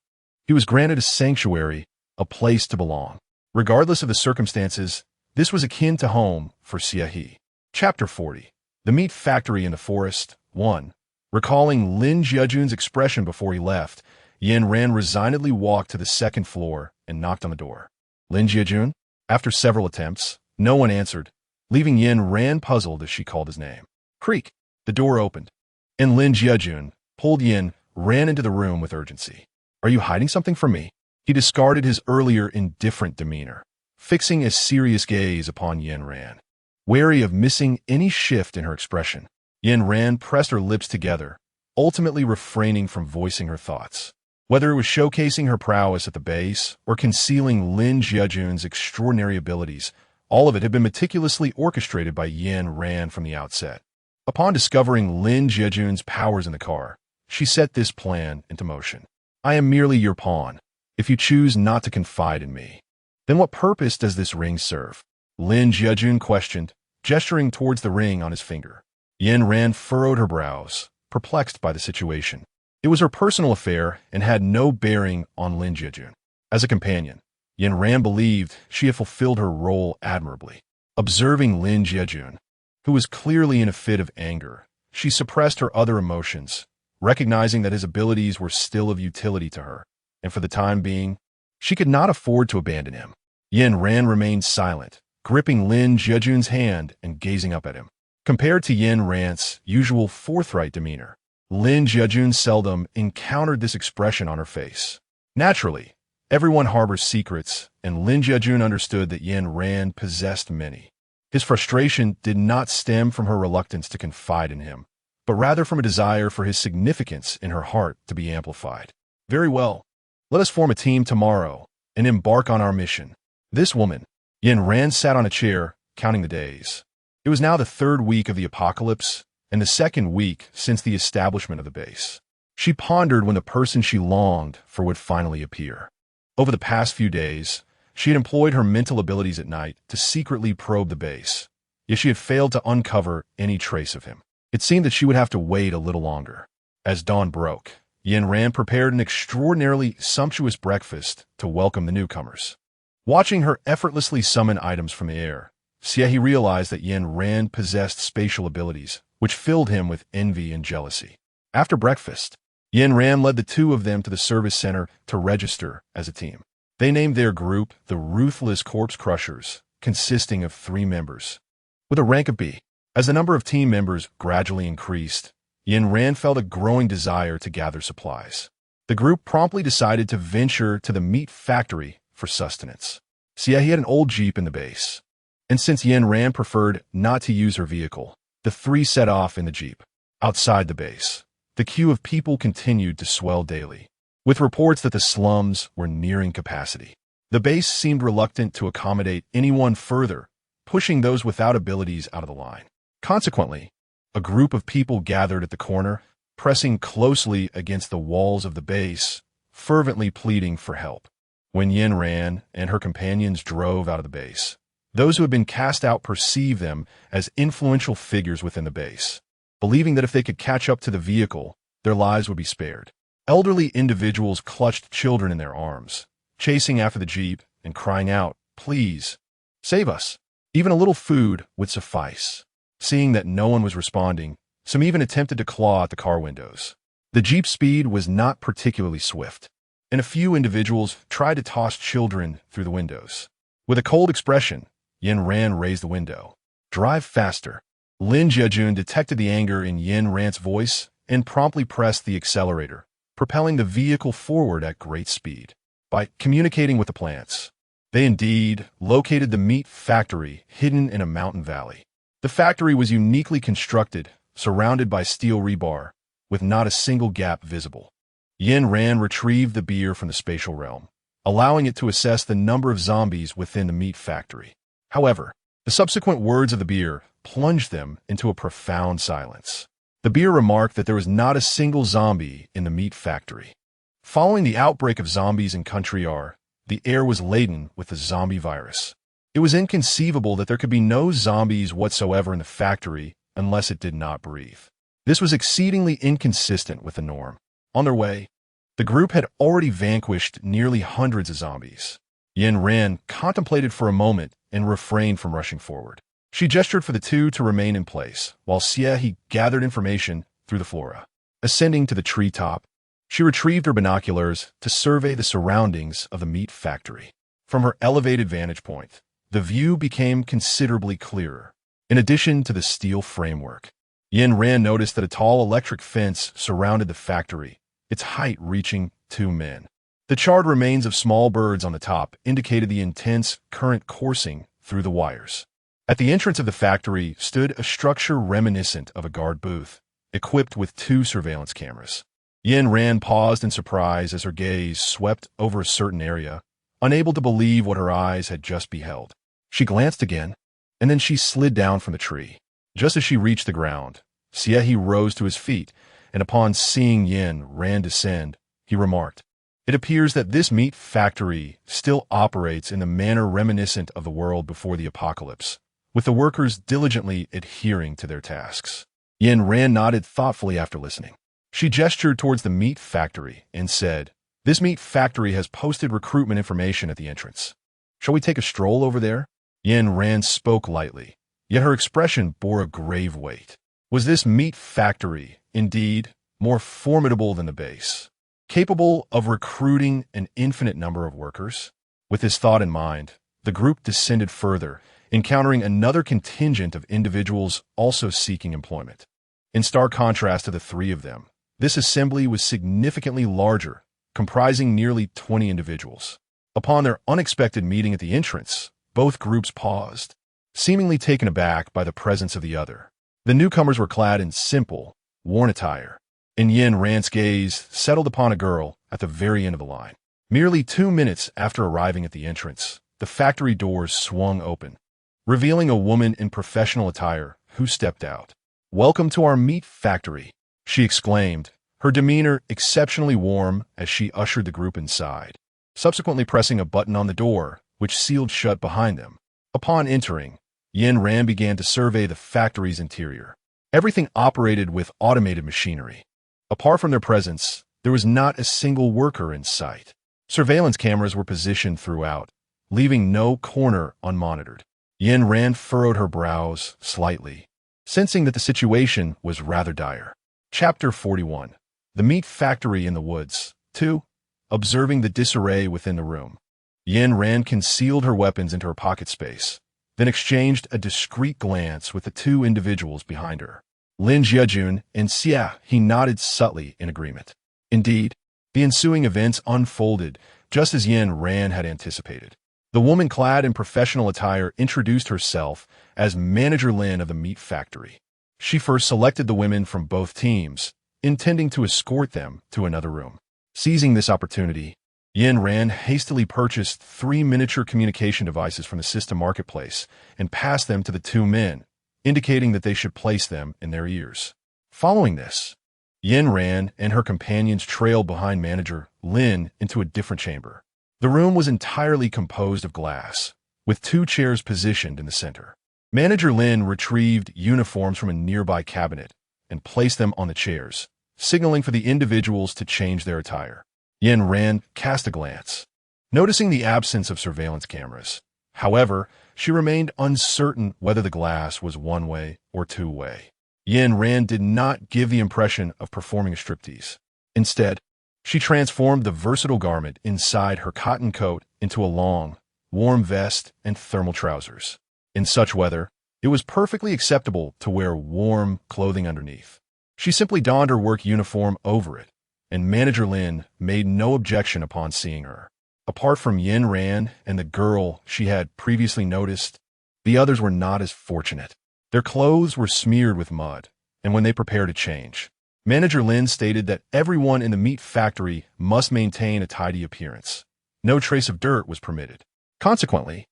he was granted a sanctuary, a place to belong. Regardless of the circumstances, this was akin to home for Xie. Chapter 40. The Meat Factory in the Forest. 1. Recalling Lin Jiajun's expression before he left, Yin Ran resignedly walked to the second floor and knocked on the door. Lin Jiajun? After several attempts, no one answered, leaving Yin Ran puzzled as she called his name. Creak! The door opened, and Lin Jiajun pulled Yin Ran into the room with urgency. Are you hiding something from me? He discarded his earlier indifferent demeanor, fixing a serious gaze upon Yin Ran. Wary of missing any shift in her expression, Yin Ran pressed her lips together, ultimately refraining from voicing her thoughts. Whether it was showcasing her prowess at the base or concealing Lin Jiajun's extraordinary abilities, all of it had been meticulously orchestrated by Yin Ran from the outset. Upon discovering Lin Jiajun's powers in the car, she set this plan into motion. I am merely your pawn. If you choose not to confide in me, then what purpose does this ring serve? Lin Jiajun questioned, gesturing towards the ring on his finger. Yin Ran furrowed her brows, perplexed by the situation. It was her personal affair and had no bearing on Lin Jiajun. As a companion, Yin Ran believed she had fulfilled her role admirably. Observing Lin Jiajun, who was clearly in a fit of anger, she suppressed her other emotions, recognizing that his abilities were still of utility to her, and for the time being, she could not afford to abandon him. Yin Ran remained silent, gripping Lin Jiajun's hand and gazing up at him. Compared to Yin Ran's usual forthright demeanor, Lin Jiajun seldom encountered this expression on her face. Naturally, everyone harbors secrets, and Lin Jiajun understood that Yin Ran possessed many. His frustration did not stem from her reluctance to confide in him, but rather from a desire for his significance in her heart to be amplified. Very well. Let us form a team tomorrow and embark on our mission. This woman, Yin Ran sat on a chair, counting the days. It was now the third week of the apocalypse, and the second week since the establishment of the base. She pondered when the person she longed for would finally appear. Over the past few days, she had employed her mental abilities at night to secretly probe the base, yet she had failed to uncover any trace of him. It seemed that she would have to wait a little longer. As dawn broke, Yin Ran prepared an extraordinarily sumptuous breakfast to welcome the newcomers. Watching her effortlessly summon items from the air, Xie realized that Yin Ran possessed spatial abilities, which filled him with envy and jealousy. After breakfast, Yin Ran led the two of them to the service center to register as a team. They named their group the Ruthless Corpse Crushers, consisting of 3 members, with a rank of B. As the number of team members gradually increased, Yin Ran felt a growing desire to gather supplies. The group promptly decided to venture to the meat factory for sustenance. Xie had an old Jeep in the base, and since Yin Ran preferred not to use her vehicle, the 3 set off in the Jeep. Outside the base, the queue of people continued to swell daily, with reports that the slums were nearing capacity. The base seemed reluctant to accommodate anyone further, pushing those without abilities out of the line. Consequently, a group of people gathered at the corner, pressing closely against the walls of the base, fervently pleading for help. When Yin Ran and her companions drove out of the base, those who had been cast out perceived them as influential figures within the base, believing that if they could catch up to the vehicle, their lives would be spared. Elderly individuals clutched children in their arms, chasing after the Jeep and crying out, "Please, save us." Even a little food would suffice. Seeing that no one was responding, some even attempted to claw at the car windows. The Jeep's speed was not particularly swift, and a few individuals tried to toss children through the windows. With a cold expression, Yin Ran raised the window. "Drive faster." Lin Jiajun detected the anger in Yin Ran's voice and promptly pressed the accelerator, propelling the vehicle forward at great speed. By communicating with the plants, they indeed located the meat factory hidden in a mountain valley. The factory was uniquely constructed, surrounded by steel rebar, with not a single gap visible. Yin Ran retrieved the beer from the spatial realm, allowing it to assess the number of zombies within the meat factory. However, the subsequent words of the beer plunged them into a profound silence. The beer remarked that there was not a single zombie in the meat factory. Following the outbreak of zombies in Country R, the air was laden with the zombie virus. It was inconceivable that there could be no zombies whatsoever in the factory unless it did not breathe. This was exceedingly inconsistent with the norm. On their way, the group had already vanquished nearly hundreds of zombies. Yin Ran contemplated for a moment and refrained from rushing forward. She gestured for the two to remain in place, while Xie gathered information through the flora. Ascending to the treetop, she retrieved her binoculars to survey the surroundings of the meat factory. From her elevated vantage point, the view became considerably clearer. In addition to the steel framework, Yin Ran noticed that a tall electric fence surrounded the factory, its height reaching 2 men. The charred remains of small birds on the top indicated the intense current coursing through the wires. At the entrance of the factory stood a structure reminiscent of a guard booth, equipped with 2 surveillance cameras. Yin Ran paused in surprise as her gaze swept over a certain area, unable to believe what her eyes had just beheld. She glanced again, and then she slid down from the tree. Just as she reached the ground, Xie rose to his feet, and upon seeing Yin Ran descend, he remarked, "It appears that this meat factory still operates in the manner reminiscent of the world before the apocalypse, with the workers diligently adhering to their tasks." Yin Ran nodded thoughtfully after listening. She gestured towards the meat factory and said, "This meat factory has posted recruitment information at the entrance. Shall we take a stroll over there?" Yin Ran spoke lightly, yet her expression bore a grave weight. Was this meat factory, indeed, more formidable than the base, capable of recruiting an infinite number of workers? With this thought in mind, the group descended further, encountering another contingent of individuals also seeking employment. In stark contrast to the 3 of them, this assembly was significantly larger, comprising nearly 20 individuals. Upon their unexpected meeting at the entrance, both groups paused, seemingly taken aback by the presence of the other. The newcomers were clad in simple, worn attire, and Yin Ran's gaze settled upon a girl at the very end of the line. Merely 2 minutes after arriving at the entrance, the factory doors swung open, revealing a woman in professional attire who stepped out. "Welcome to our meat factory," she exclaimed, her demeanor exceptionally warm as she ushered the group inside, subsequently pressing a button on the door, which sealed shut behind them. Upon entering, Yin Ran began to survey the factory's interior. Everything operated with automated machinery. Apart from their presence, there was not a single worker in sight. Surveillance cameras were positioned throughout, leaving no corner unmonitored. Yin Ran furrowed her brows slightly, sensing that the situation was rather dire. Chapter 41. The Meat Factory in the Woods. 2. Observing the disarray within the room. Yin Ran concealed her weapons into her pocket space, then exchanged a discreet glance with the two individuals behind her. Lin Jiajun and Xia. He nodded subtly in agreement. Indeed, the ensuing events unfolded just as Yin Ran had anticipated. The woman clad in professional attire introduced herself as Manager Lin of the meat factory. She first selected the women from both teams, intending to escort them to another room. Seizing this opportunity, Yin Ran hastily purchased 3 miniature communication devices from the system marketplace and passed them to the two men, indicating that they should place them in their ears. Following this, Yin Ran and her companions trailed behind Manager Lin into a different chamber. The room was entirely composed of glass, with 2 chairs positioned in the center. Manager Lin retrieved uniforms from a nearby cabinet and placed them on the chairs, signaling for the individuals to change their attire. Yin Ran cast a glance, noticing the absence of surveillance cameras. However, she remained uncertain whether the glass was one-way or two-way. Yin Ran did not give the impression of performing a striptease. Instead, she transformed the versatile garment inside her cotton coat into a long, warm vest and thermal trousers. In such weather, it was perfectly acceptable to wear warm clothing underneath. She simply donned her work uniform over it, and Manager Lin made no objection upon seeing her. Apart from Yin Ran and the girl she had previously noticed, the others were not as fortunate. Their clothes were smeared with mud, and when they prepared to change, Manager Lin stated that everyone in the meat factory must maintain a tidy appearance. No trace of dirt was permitted. Consequently,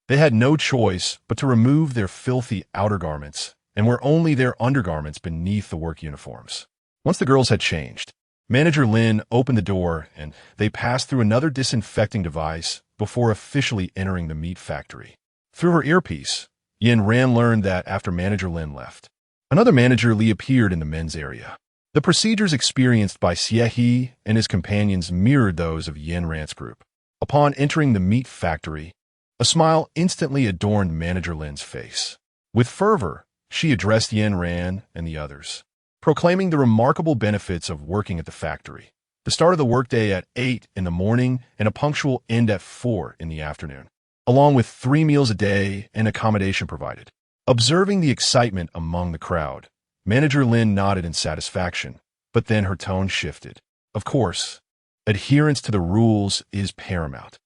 they had no choice but to remove their filthy outer garments and wear only their undergarments beneath the work uniforms. Once the girls had changed, Manager Lin opened the door and they passed through another disinfecting device before officially entering the meat factory. Through her earpiece, Yin Ran learned that after Manager Lin left, another Manager Li appeared in the men's area. The procedures experienced by Xie He and his companions mirrored those of Yin Ran's group. Upon entering the meat factory, a smile instantly adorned Manager Lin's face. With fervor, she addressed Yin Ran and the others, proclaiming the remarkable benefits of working at the factory. The start of the workday at 8 in the morning and a punctual end at 4 in the afternoon, along with 3 meals a day and accommodation provided. Observing the excitement among the crowd, Manager Lin nodded in satisfaction, but then her tone shifted. Of course, adherence to the rules is paramount.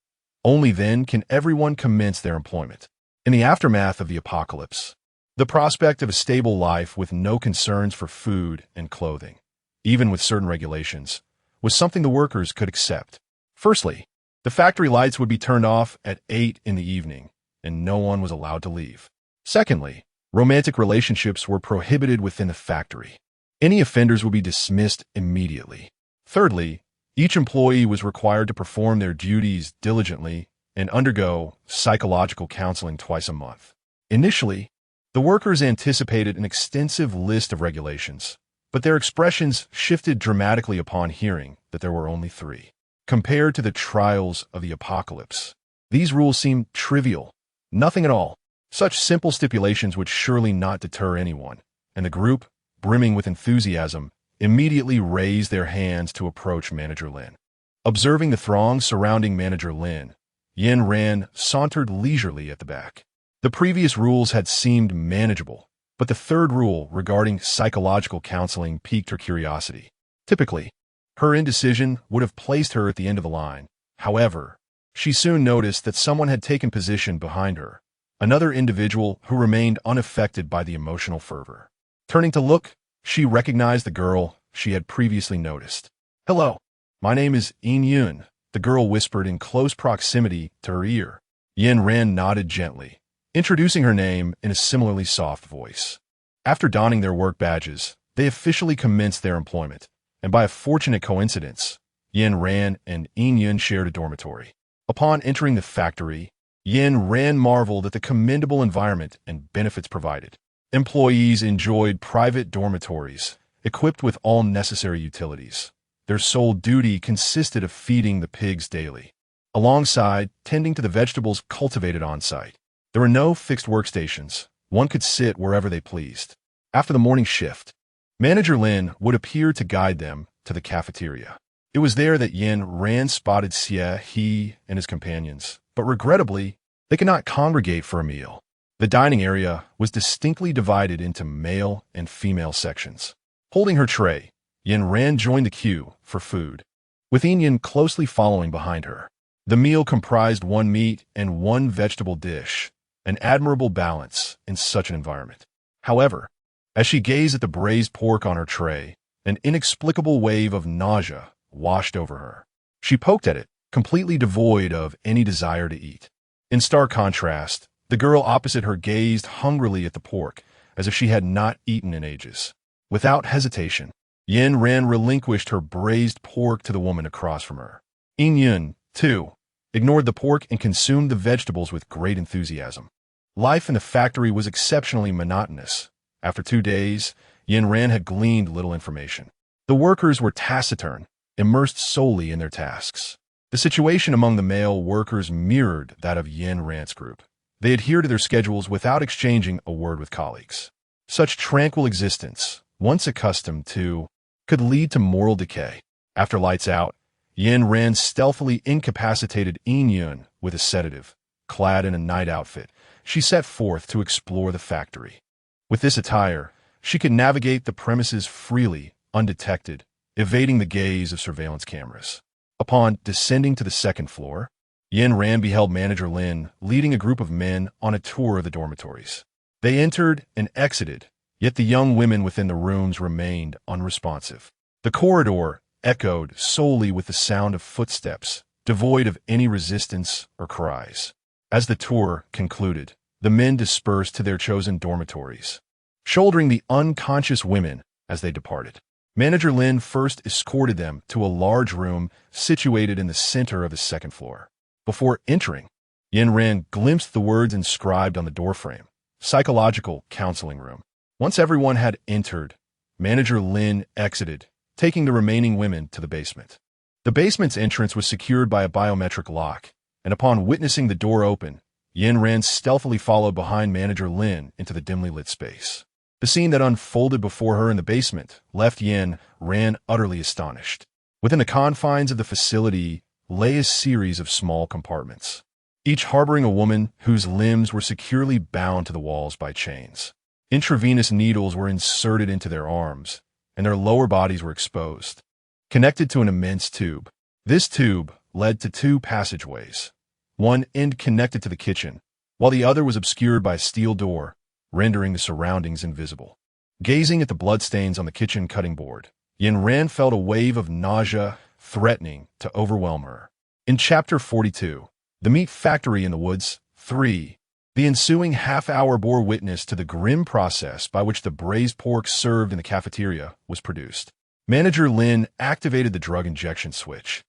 Only then can everyone commence their employment. In the aftermath of the apocalypse, the prospect of a stable life with no concerns for food and clothing, even with certain regulations, was something the workers could accept. Firstly, the factory lights would be turned off at 8 in the evening, and no one was allowed to leave. Secondly, romantic relationships were prohibited within the factory. Any offenders would be dismissed immediately. Thirdly, each employee was required to perform their duties diligently and undergo psychological counseling twice a month. Initially, the workers anticipated an extensive list of regulations, but their expressions shifted dramatically upon hearing that there were only 3. Compared to the trials of the apocalypse, these rules seemed trivial, nothing at all. Such simple stipulations would surely not deter anyone, and the group, brimming with enthusiasm, immediately raised their hands to approach Manager Lin. Observing the throng surrounding Manager Lin, Yin Ran sauntered leisurely at the back. The previous rules had seemed manageable, but the third rule regarding psychological counseling piqued her curiosity. Typically, her indecision would have placed her at the end of the line. However, she soon noticed that someone had taken position behind her, another individual who remained unaffected by the emotional fervor. Turning to look, she recognized the girl she had previously noticed. "Hello, my name is Yin Yun," the girl whispered in close proximity to her ear. Yin Ran nodded gently, introducing her name in a similarly soft voice. After donning their work badges, they officially commenced their employment, and by a fortunate coincidence, Yin Ran and Yin Yun shared a dormitory. Upon entering the factory, Yin Ran marveled at the commendable environment and benefits provided. Employees enjoyed private dormitories, equipped with all necessary utilities. Their sole duty consisted of feeding the pigs daily, alongside tending to the vegetables cultivated on-site. There were no fixed workstations. One could sit wherever they pleased. After the morning shift, Manager Lin would appear to guide them to the cafeteria. It was there that Yin Ran spotted Xie, he, and his companions, but regrettably, they could not congregate for a meal. The dining area was distinctly divided into male and female sections. Holding her tray, Yin Ran joined the queue for food, with Yin closely following behind her. The meal comprised one meat and one vegetable dish, an admirable balance in such an environment. However, as she gazed at the braised pork on her tray, an inexplicable wave of nausea washed over her. She poked at it, completely devoid of any desire to eat. In stark contrast, the girl opposite her gazed hungrily at the pork, as if she had not eaten in ages. Without hesitation, Yin Ran relinquished her braised pork to the woman across from her. Yin Yun, too, ignored the pork and consumed the vegetables with great enthusiasm. Life in the factory was exceptionally monotonous. After 2 days, Yin Ran had gleaned little information. The workers were taciturn, immersed solely in their tasks. The situation among the male workers mirrored that of Yin Ran's group. They adhered to their schedules without exchanging a word with colleagues. Such tranquil existence, once accustomed to, could lead to moral decay. After lights out, Yin Ran stealthily incapacitated Yin Yun with a sedative. Clad in a night outfit, she set forth to explore the factory. With this attire, she could navigate the premises freely, undetected, evading the gaze of surveillance cameras. Upon descending to the second floor, Yin Ran beheld Manager Lin leading a group of men on a tour of the dormitories. They entered and exited, yet the young women within the rooms remained unresponsive. The corridor echoed solely with the sound of footsteps, devoid of any resistance or cries. As the tour concluded, the men dispersed to their chosen dormitories, shouldering the unconscious women as they departed. Manager Lin first escorted them to a large room situated in the center of the second floor. Before entering, Yin Ran glimpsed the words inscribed on the doorframe, Psychological Counseling Room. Once everyone had entered, Manager Lin exited, taking the remaining women to the basement. The basement's entrance was secured by a biometric lock, and upon witnessing the door open, Yin Ran stealthily followed behind Manager Lin into the dimly lit space. The scene that unfolded before her in the basement left Yin Ran utterly astonished. Within the confines of the facility lay a series of small compartments, each harboring a woman whose limbs were securely bound to the walls by chains. Intravenous needles were inserted into their arms, and their lower bodies were exposed, connected to an immense tube. This tube led to 2 passageways, one end connected to the kitchen, while the other was obscured by a steel door, rendering the surroundings invisible. Gazing at the bloodstains on the kitchen cutting board, Yin Ran felt a wave of nausea threatening to overwhelm her. In Chapter 42, The Meat Factory in the Woods, 3, the ensuing half-hour bore witness to the grim process by which the braised pork served in the cafeteria was produced. Manager Lin activated the drug injection switch,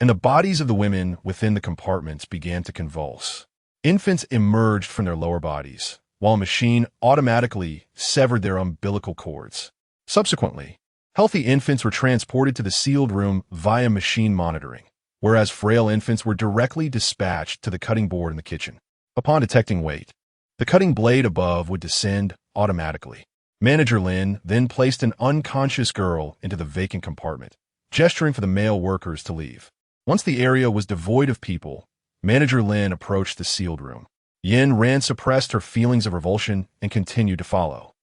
and the bodies of the women within the compartments began to convulse. Infants emerged from their lower bodies, while a machine automatically severed their umbilical cords. Subsequently, healthy infants were transported to the sealed room via machine monitoring, whereas frail infants were directly dispatched to the cutting board in the kitchen. Upon detecting weight, the cutting blade above would descend automatically. Manager Lin then placed an unconscious girl into the vacant compartment, gesturing for the male workers to leave. Once the area was devoid of people, Manager Lin approached the sealed room. Yin Ran suppressed her feelings of revulsion and continued to follow.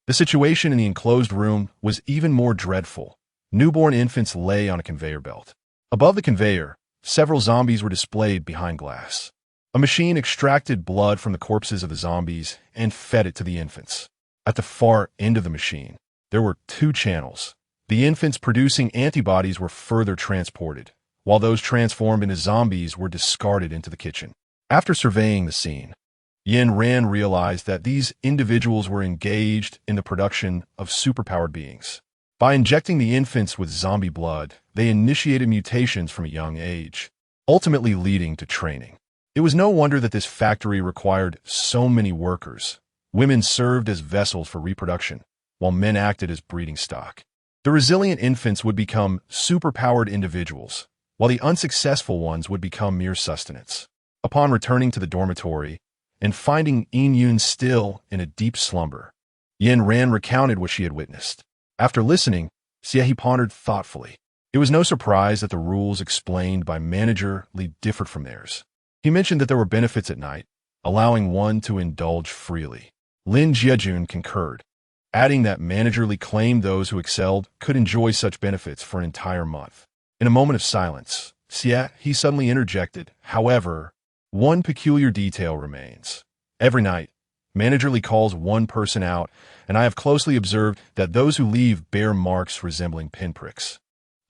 The situation in the enclosed room was even more dreadful. Newborn infants lay on a conveyor belt. Above the conveyor, several zombies were displayed behind glass. A machine extracted blood from the corpses of the zombies and fed it to the infants. At the far end of the machine, there were 2 channels. The infants producing antibodies were further transported, while those transformed into zombies were discarded into the kitchen. After surveying the scene, Yin Ran realized that these individuals were engaged in the production of superpowered beings. By injecting the infants with zombie blood, they initiated mutations from a young age, ultimately leading to training. It was no wonder that this factory required so many workers. Women served as vessels for reproduction, while men acted as breeding stock. The resilient infants would become superpowered individuals, while the unsuccessful ones would become mere sustenance. Upon returning to the dormitory and finding Yun still in a deep slumber, Yin Ran recounted what she had witnessed. After listening, Xie pondered thoughtfully. It was no surprise that the rules explained by Manager Li differed from theirs. He mentioned that there were benefits at night, allowing one to indulge freely. Lin Jiejun concurred, adding that Manager Li claimed those who excelled could enjoy such benefits for an entire month. In a moment of silence, he suddenly interjected, however, one peculiar detail remains. Every night, Manager Li calls one person out, and I have closely observed that those who leave bear marks resembling pinpricks.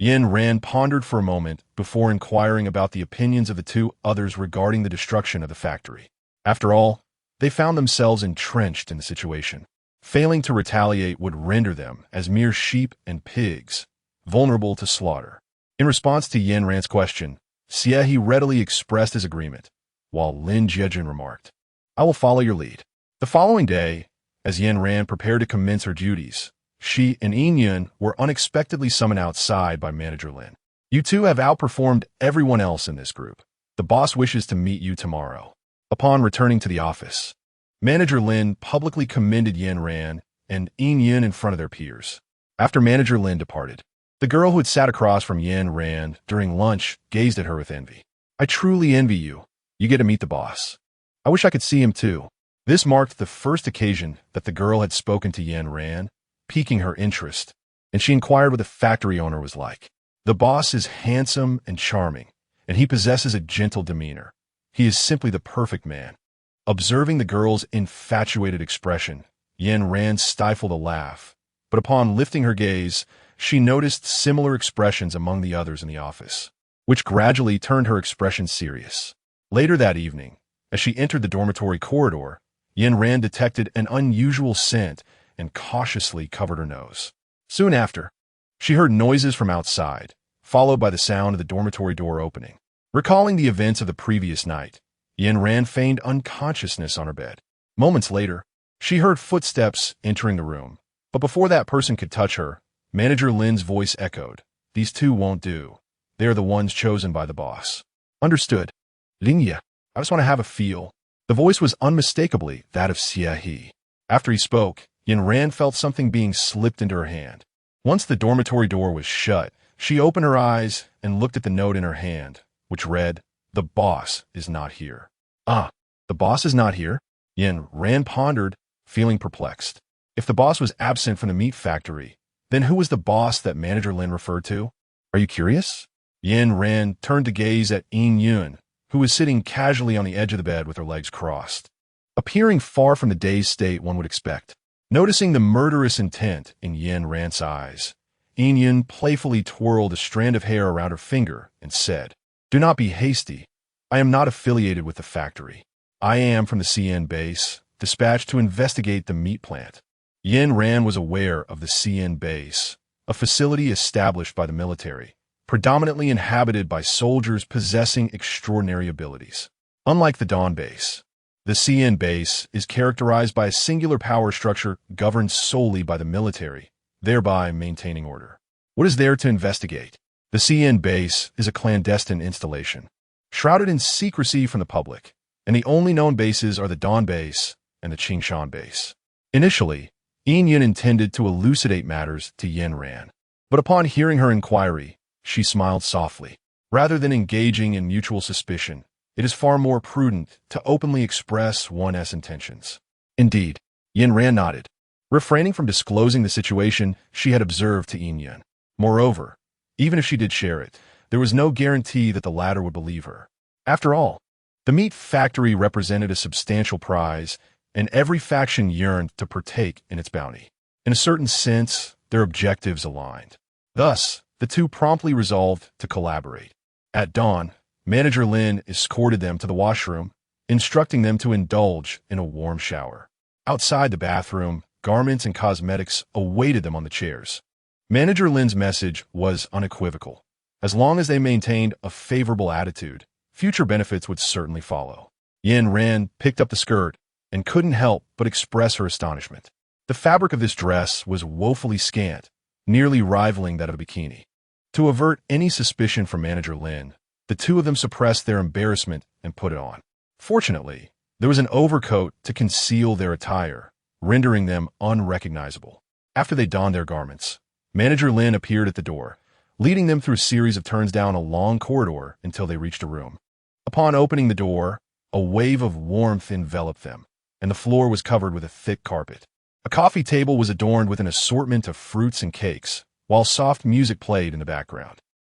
Yin Ran pondered for a moment before inquiring about the opinions of the two others regarding the destruction of the factory. After all, they found themselves entrenched in the situation. Failing to retaliate would render them, as mere sheep and pigs, vulnerable to slaughter. In response to Yin Ran's question, Xie readily expressed his agreement, while Lin Jiejun remarked, "I will follow your lead." The following day, as Yin Ran prepared to commence her duties, she and Yun were unexpectedly summoned outside by Manager Lin. "You two have outperformed everyone else in this group. The boss wishes to meet you tomorrow." Upon returning to the office, Manager Lin publicly commended Yin Ran and Yun in front of their peers. After Manager Lin departed, the girl who had sat across from Yin Ran during lunch gazed at her with envy. "I truly envy you. You get to meet the boss. I wish I could see him too." This marked the first occasion that the girl had spoken to Yin Ran, piquing her interest, and she inquired what the factory owner was like. "The boss is handsome and charming, and he possesses a gentle demeanor. He is simply the perfect man." Observing the girl's infatuated expression, Yin Ran stifled a laugh, but upon lifting her gaze, she noticed similar expressions among the others in the office, which gradually turned her expression serious. Later that evening, as she entered the dormitory corridor, Yin Ran detected an unusual scent and cautiously covered her nose. Soon after, she heard noises from outside, followed by the sound of the dormitory door opening. Recalling the events of the previous night, Yin Ran feigned unconsciousness on her bed. Moments later, she heard footsteps entering the room, but before that person could touch her, Manager Lin's voice echoed, "These two won't do. They are the ones chosen by the boss." "Understood. Lingye, I just want to have a feel." The voice was unmistakably that of Xie. After he spoke, Yin Ran felt something being slipped into her hand. Once the dormitory door was shut, she opened her eyes and looked at the note in her hand, which read, "The boss is not here." "Ah, the boss is not here?" Yin Ran pondered, feeling perplexed. If the boss was absent from the meat factory, then who was the boss that Manager Lin referred to? "Are you curious?" Yin Ran turned to gaze at Yun, who was sitting casually on the edge of the bed with her legs crossed, appearing far from the dazed state one would expect. Noticing the murderous intent in Yin Ran's eyes, Yun playfully twirled a strand of hair around her finger and said, "Do not be hasty. I am not affiliated with the factory. I am from the CN base, dispatched to investigate the meat plant." Yin Ran was aware of the CN base, a facility established by the military, predominantly inhabited by soldiers possessing extraordinary abilities. Unlike the Dawn base, the CN base is characterized by a singular power structure governed solely by the military, thereby maintaining order. What is there to investigate? The CN base is a clandestine installation, shrouded in secrecy from the public, and the only known bases are the Dawn base and the Qingshan base. Initially, Yun intended to elucidate matters to Yin Ran, but upon hearing her inquiry, she smiled softly. Rather than engaging in mutual suspicion, it is far more prudent to openly express one's intentions. Indeed, Yin Ran nodded, refraining from disclosing the situation she had observed to Yun. Moreover, even if she did share it, there was no guarantee that the latter would believe her. After all, the meat factory represented a substantial prize, and every faction yearned to partake in its bounty. In a certain sense, their objectives aligned. Thus, the two promptly resolved to collaborate. At dawn, Manager Lin escorted them to the washroom, instructing them to indulge in a warm shower. Outside the bathroom, garments and cosmetics awaited them on the chairs. Manager Lin's message was unequivocal. As long as they maintained a favorable attitude, future benefits would certainly follow. Yin Ran picked up the skirt and couldn't help but express her astonishment. The fabric of this dress was woefully scant, nearly rivaling that of a bikini. To avert any suspicion from Manager Lin, the two of them suppressed their embarrassment and put it on. Fortunately, there was an overcoat to conceal their attire, rendering them unrecognizable. After they donned their garments, Manager Lin appeared at the door, leading them through a series of turns down a long corridor until they reached a room. Upon opening the door, a wave of warmth enveloped them, and the floor was covered with a thick carpet. A coffee table was adorned with an assortment of fruits and cakes, while soft music played in the background.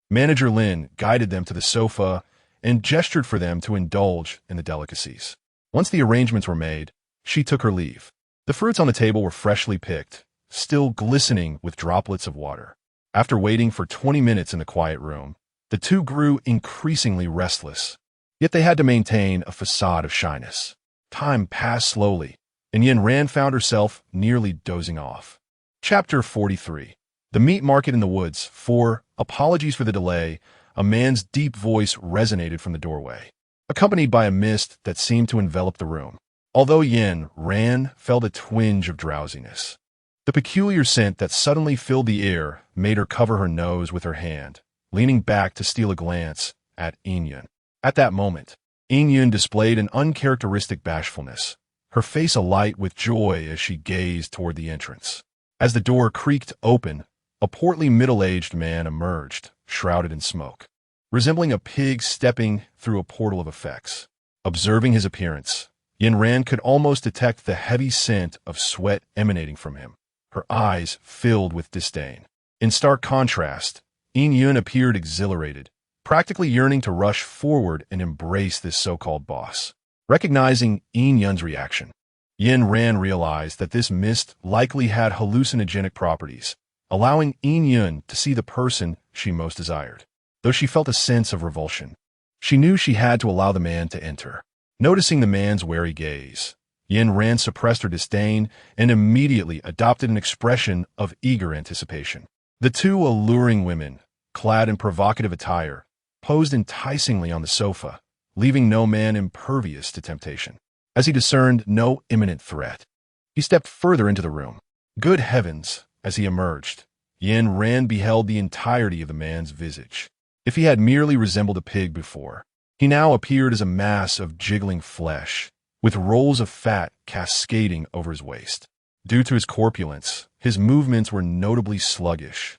Manager Lin guided them to the sofa and gestured for them to indulge in the delicacies. Once the arrangements were made, she took her leave. The fruits on the table were freshly picked, still glistening with droplets of water. After waiting for 20 minutes in the quiet room, the two grew increasingly restless. Yet they had to maintain a facade of shyness. Time passed slowly, and Yin Ran found herself nearly dozing off. Chapter 43. The Meat Market in the Woods. 4. Apologies for the delay. A man's deep voice resonated from the doorway, accompanied by a mist that seemed to envelop the room. Although Yin Ran felt a twinge of drowsiness, the peculiar scent that suddenly filled the air made her cover her nose with her hand, leaning back to steal a glance at Yin. At that moment, Yin displayed an uncharacteristic bashfulness, her face alight with joy as she gazed toward the entrance. As the door creaked open, a portly middle-aged man emerged, shrouded in smoke, resembling a pig stepping through a portal of effects. Observing his appearance, Yin Ran could almost detect the heavy scent of sweat emanating from him. Her eyes filled with disdain. In stark contrast, Yin appeared exhilarated, practically yearning to rush forward and embrace this so-called boss. Recognizing Yin's reaction, Yin Ran realized that this mist likely had hallucinogenic properties, allowing Yin to see the person she most desired. Though she felt a sense of revulsion, she knew she had to allow the man to enter. Noticing the man's wary gaze, Yin Ran suppressed her disdain and immediately adopted an expression of eager anticipation. The two alluring women, clad in provocative attire, posed enticingly on the sofa, leaving no man impervious to temptation. As he discerned no imminent threat, he stepped further into the room. Good heavens, as he emerged, Yin Ran beheld the entirety of the man's visage. If he had merely resembled a pig before, he now appeared as a mass of jiggling flesh, with rolls of fat cascading over his waist. Due to his corpulence, his movements were notably sluggish,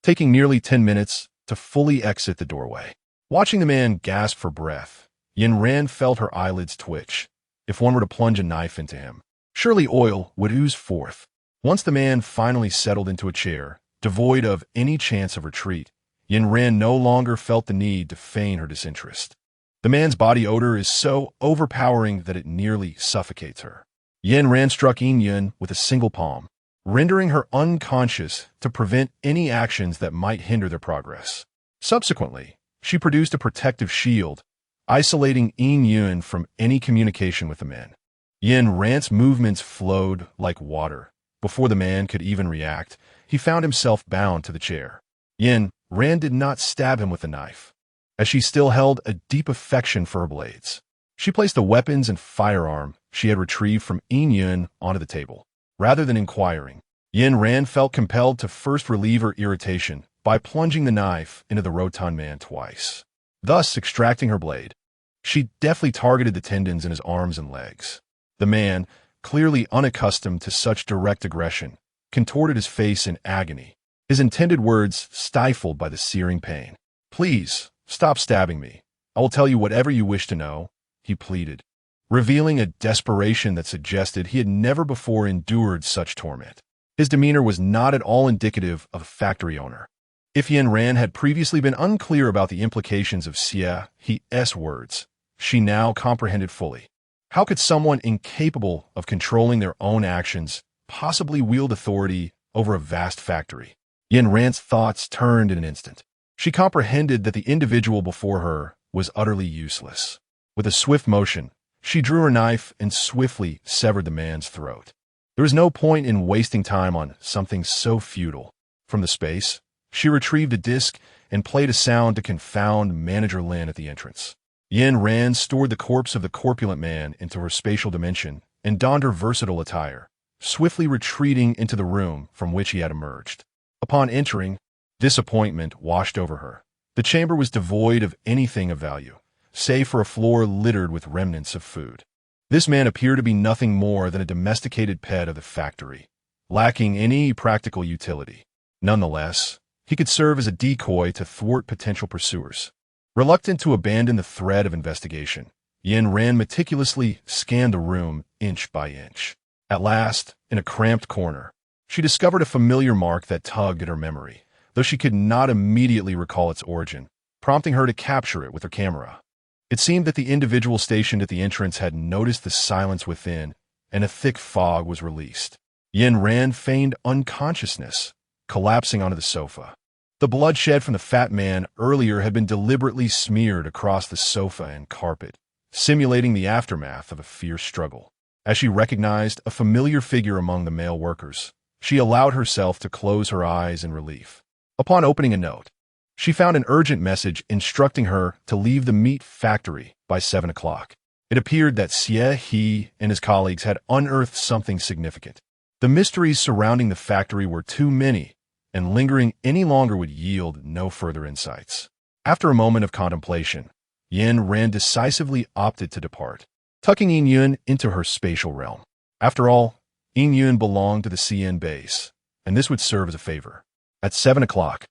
taking nearly 10 minutes to fully exit the doorway. Watching the man gasp for breath, Yin Ran felt her eyelids twitch. If one were to plunge a knife into him, surely oil would ooze forth. Once the man finally settled into a chair, devoid of any chance of retreat, Yin Ran no longer felt the need to feign her disinterest. The man's body odor is so overpowering that it nearly suffocates her. Yin Ran struck Yin with a single palm, rendering her unconscious to prevent any actions that might hinder their progress. Subsequently, she produced a protective shield, isolating Yin from any communication with the man. Yin Ran's movements flowed like water. Before the man could even react, he found himself bound to the chair. Yin Ran did not stab him with the knife, as she still held a deep affection for her blades. She placed the weapons and firearm she had retrieved from Yin onto the table. Rather than inquiring, Yin Ran felt compelled to first relieve her irritation by plunging the knife into the rotund man twice, thus extracting her blade. She deftly targeted the tendons in his arms and legs. The man, clearly unaccustomed to such direct aggression, contorted his face in agony, his intended words stifled by the searing pain. "Please, stop stabbing me. I will tell you whatever you wish to know," he pleaded, revealing a desperation that suggested he had never before endured such torment. His demeanor was not at all indicative of a factory owner. If Yin Ran had previously been unclear about the implications of His words, she now comprehended fully. How could someone incapable of controlling their own actions possibly wield authority over a vast factory? Yin Ran's thoughts turned in an instant. She comprehended that the individual before her was utterly useless. With a swift motion, She drew her knife and swiftly severed the man's throat. There was no point in wasting time on something so futile. From the space, she retrieved a disc and played a sound to confound Manager Lin at the entrance. Yin Ran stored the corpse of the corpulent man into her spatial dimension and donned her versatile attire, swiftly retreating into the room from which he had emerged. Upon entering, disappointment washed over her. The chamber was devoid of anything of value, save for a floor littered with remnants of food. This man appeared to be nothing more than a domesticated pet of the factory, lacking any practical utility. Nonetheless, he could serve as a decoy to thwart potential pursuers. Reluctant to abandon the thread of investigation, Yin Ran meticulously scanned the room inch by inch. At last, in a cramped corner, she discovered a familiar mark that tugged at her memory, though she could not immediately recall its origin, prompting her to capture it with her camera. It seemed that the individual stationed at the entrance had noticed the silence within, and a thick fog was released. Yin Ran feigned unconsciousness, collapsing onto the sofa. The blood shed from the fat man earlier had been deliberately smeared across the sofa and carpet, simulating the aftermath of a fierce struggle. As she recognized a familiar figure among the male workers, she allowed herself to close her eyes in relief. Upon opening a note, she found an urgent message instructing her to leave the meat factory by 7 o'clock. It appeared that Xie He and his colleagues had unearthed something significant. The mysteries surrounding the factory were too many, and lingering any longer would yield no further insights. After a moment of contemplation, Yin Ran decisively opted to depart, tucking Yin Yun into her spatial realm. After all, Yin Yun belonged to the CN base, and this would serve as a favor. At 7 o'clock,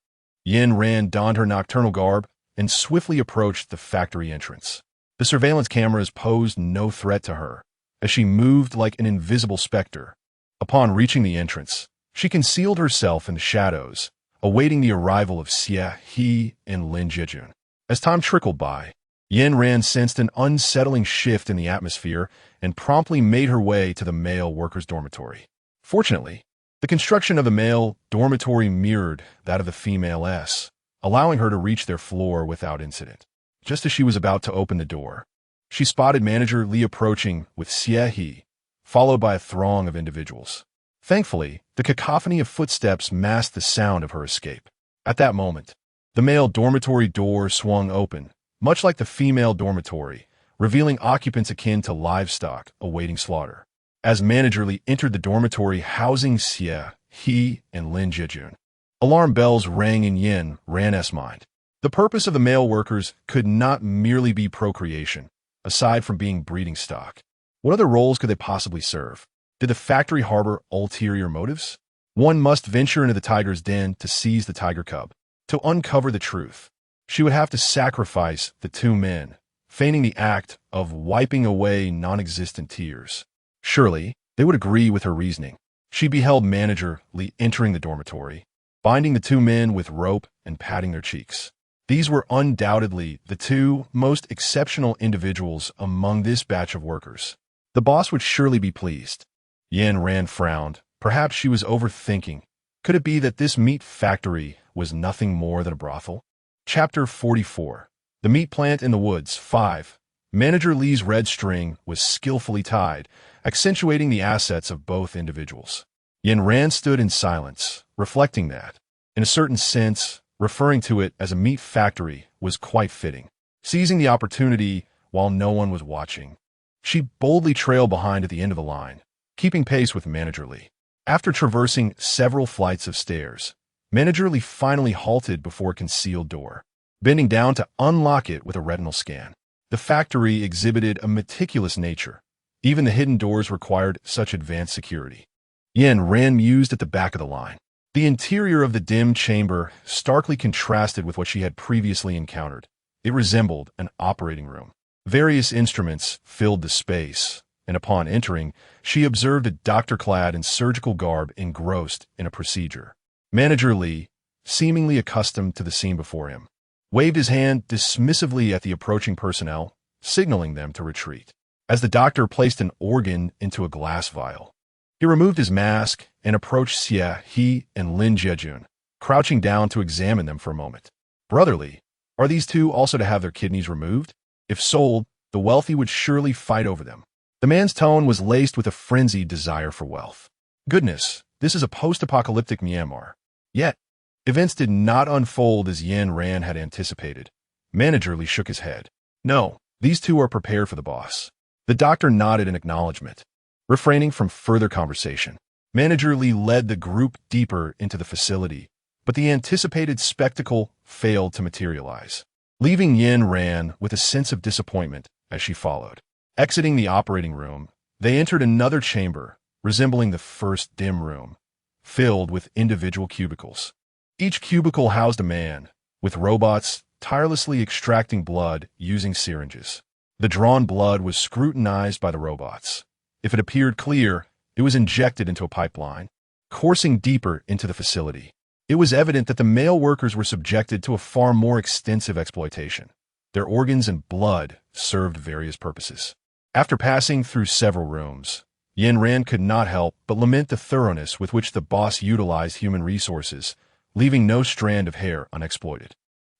Yin Ran donned her nocturnal garb and swiftly approached the factory entrance. The surveillance cameras posed no threat to her, as she moved like an invisible specter. Upon reaching the entrance, she concealed herself in the shadows, awaiting the arrival of Xie He and Lin Jejun. As time trickled by, Yin Ran sensed an unsettling shift in the atmosphere and promptly made her way to the male workers' dormitory. Fortunately, the construction of the male dormitory mirrored that of the female S, allowing her to reach their floor without incident. Just as she was about to open the door, she spotted Manager Li approaching with Xie He, followed by a throng of individuals. Thankfully, the cacophony of footsteps masked the sound of her escape. At that moment, the male dormitory door swung open, much like the female dormitory, revealing occupants akin to livestock awaiting slaughter. As Manager Li entered the dormitory housing Xie He and Lin Jejun, alarm bells rang in Yin Ran's mind. The purpose of the male workers could not merely be procreation, aside from being breeding stock. What other roles could they possibly serve? Did the factory harbor ulterior motives? One must venture into the tiger's den to seize the tiger cub. To uncover the truth, she would have to sacrifice the two men, feigning the act of wiping away non-existent tears. Surely, they would agree with her reasoning. She beheld Manager Li entering the dormitory, binding the two men with rope and patting their cheeks. These were undoubtedly the two most exceptional individuals among this batch of workers. The boss would surely be pleased. Yin Ran frowned. Perhaps she was overthinking. Could it be that this meat factory was nothing more than a brothel? Chapter 44. The Meat Plant in the Woods. 5. Manager Li's red string was skillfully tied, accentuating the assets of both individuals. Yin Ran stood in silence, reflecting that, in a certain sense, referring to it as a meat factory was quite fitting. Seizing the opportunity while no one was watching, she boldly trailed behind at the end of the line, keeping pace with Manager Li. After traversing several flights of stairs, Manager Li finally halted before a concealed door, bending down to unlock it with a retinal scan. The factory exhibited a meticulous nature. Even the hidden doors required such advanced security. Yin Ran mused at the back of the line. The interior of the dim chamber starkly contrasted with what she had previously encountered. It resembled an operating room. Various instruments filled the space, and upon entering, she observed a doctor clad in surgical garb engrossed in a procedure. Manager Li, seemingly accustomed to the scene before him, waved his hand dismissively at the approaching personnel, signaling them to retreat. As the doctor placed an organ into a glass vial, he removed his mask and approached Xie He and Lin Jejun, crouching down to examine them for a moment. Brotherly, are these two also to have their kidneys removed? If sold, the wealthy would surely fight over them. The man's tone was laced with a frenzied desire for wealth. Goodness, this is a post-apocalyptic Myanmar. Yet, events did not unfold as Yin Ran had anticipated. Manager Lee shook his head. No, these two are prepared for the boss. The doctor nodded in acknowledgement, refraining from further conversation. Manager Lee led the group deeper into the facility, but the anticipated spectacle failed to materialize, leaving Yin Ran with a sense of disappointment as she followed. Exiting the operating room, they entered another chamber, resembling the first dim room, filled with individual cubicles. Each cubicle housed a man, with robots tirelessly extracting blood using syringes. The drawn blood was scrutinized by the robots. If it appeared clear, it was injected into a pipeline, coursing deeper into the facility. It was evident that the male workers were subjected to a far more extensive exploitation. Their organs and blood served various purposes. After passing through several rooms, Yin Ran could not help but lament the thoroughness with which the boss utilized human resources, leaving no strand of hair unexploited.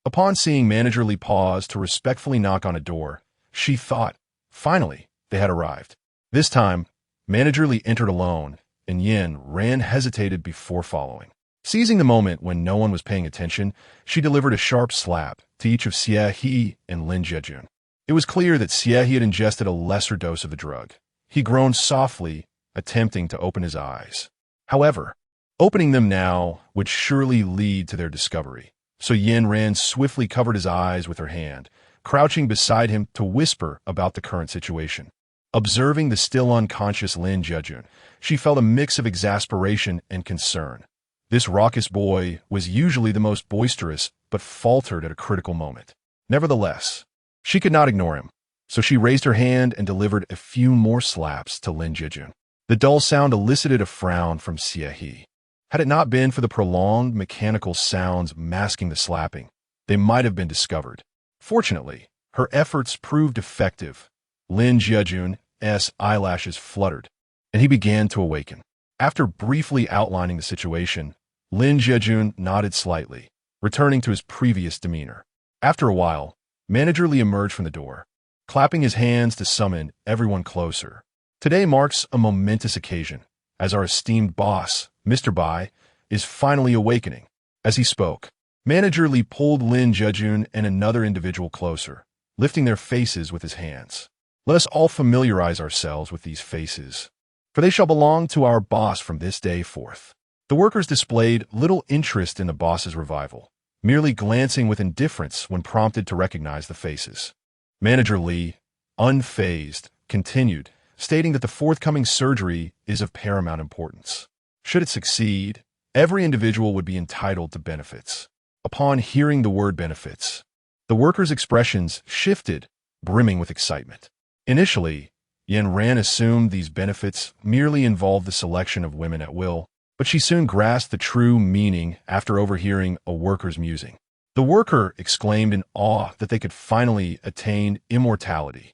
Upon seeing Manager Lee pause to respectfully knock on a door, she thought, finally, they had arrived. This time, Manager Lee entered alone, and Yin Ran hesitated before following. Seizing the moment when no one was paying attention, she delivered a sharp slap to each of Xie He and Lin Jiejun. It was clear that Xie He had ingested a lesser dose of the drug. He groaned softly, attempting to open his eyes. However, opening them now would surely lead to their discovery. So Yin Ran swiftly covered his eyes with her hand, crouching beside him to whisper about the current situation. Observing the still unconscious Lin Jiejun, she felt a mix of exasperation and concern. This raucous boy was usually the most boisterous, but faltered at a critical moment. Nevertheless, she could not ignore him, so she raised her hand and delivered a few more slaps to Lin Jiejun. The dull sound elicited a frown from Xie He. Had it not been for the prolonged mechanical sounds masking the slapping, they might have been discovered. Fortunately, her efforts proved effective. Lin Jiejun's eyelashes fluttered, and he began to awaken. After briefly outlining the situation, Lin Jiejun nodded slightly, returning to his previous demeanor. After a while, Manager Lee emerged from the door, clapping his hands to summon everyone closer. Today marks a momentous occasion, as our esteemed boss, Mr. Bai, is finally awakening. As he spoke, Manager Lee pulled Lin Jiejun and another individual closer, lifting their faces with his hands. Let us all familiarize ourselves with these faces, for they shall belong to our boss from this day forth. The workers displayed little interest in the boss's revival, merely glancing with indifference when prompted to recognize the faces. Manager Lee, unfazed, continued, stating that the forthcoming surgery is of paramount importance. Should it succeed, every individual would be entitled to benefits. Upon hearing the word benefits, the workers' expressions shifted, brimming with excitement. Initially, Yin Ran assumed these benefits merely involved the selection of women at will, but she soon grasped the true meaning after overhearing a worker's musing. The worker exclaimed in awe that they could finally attain immortality.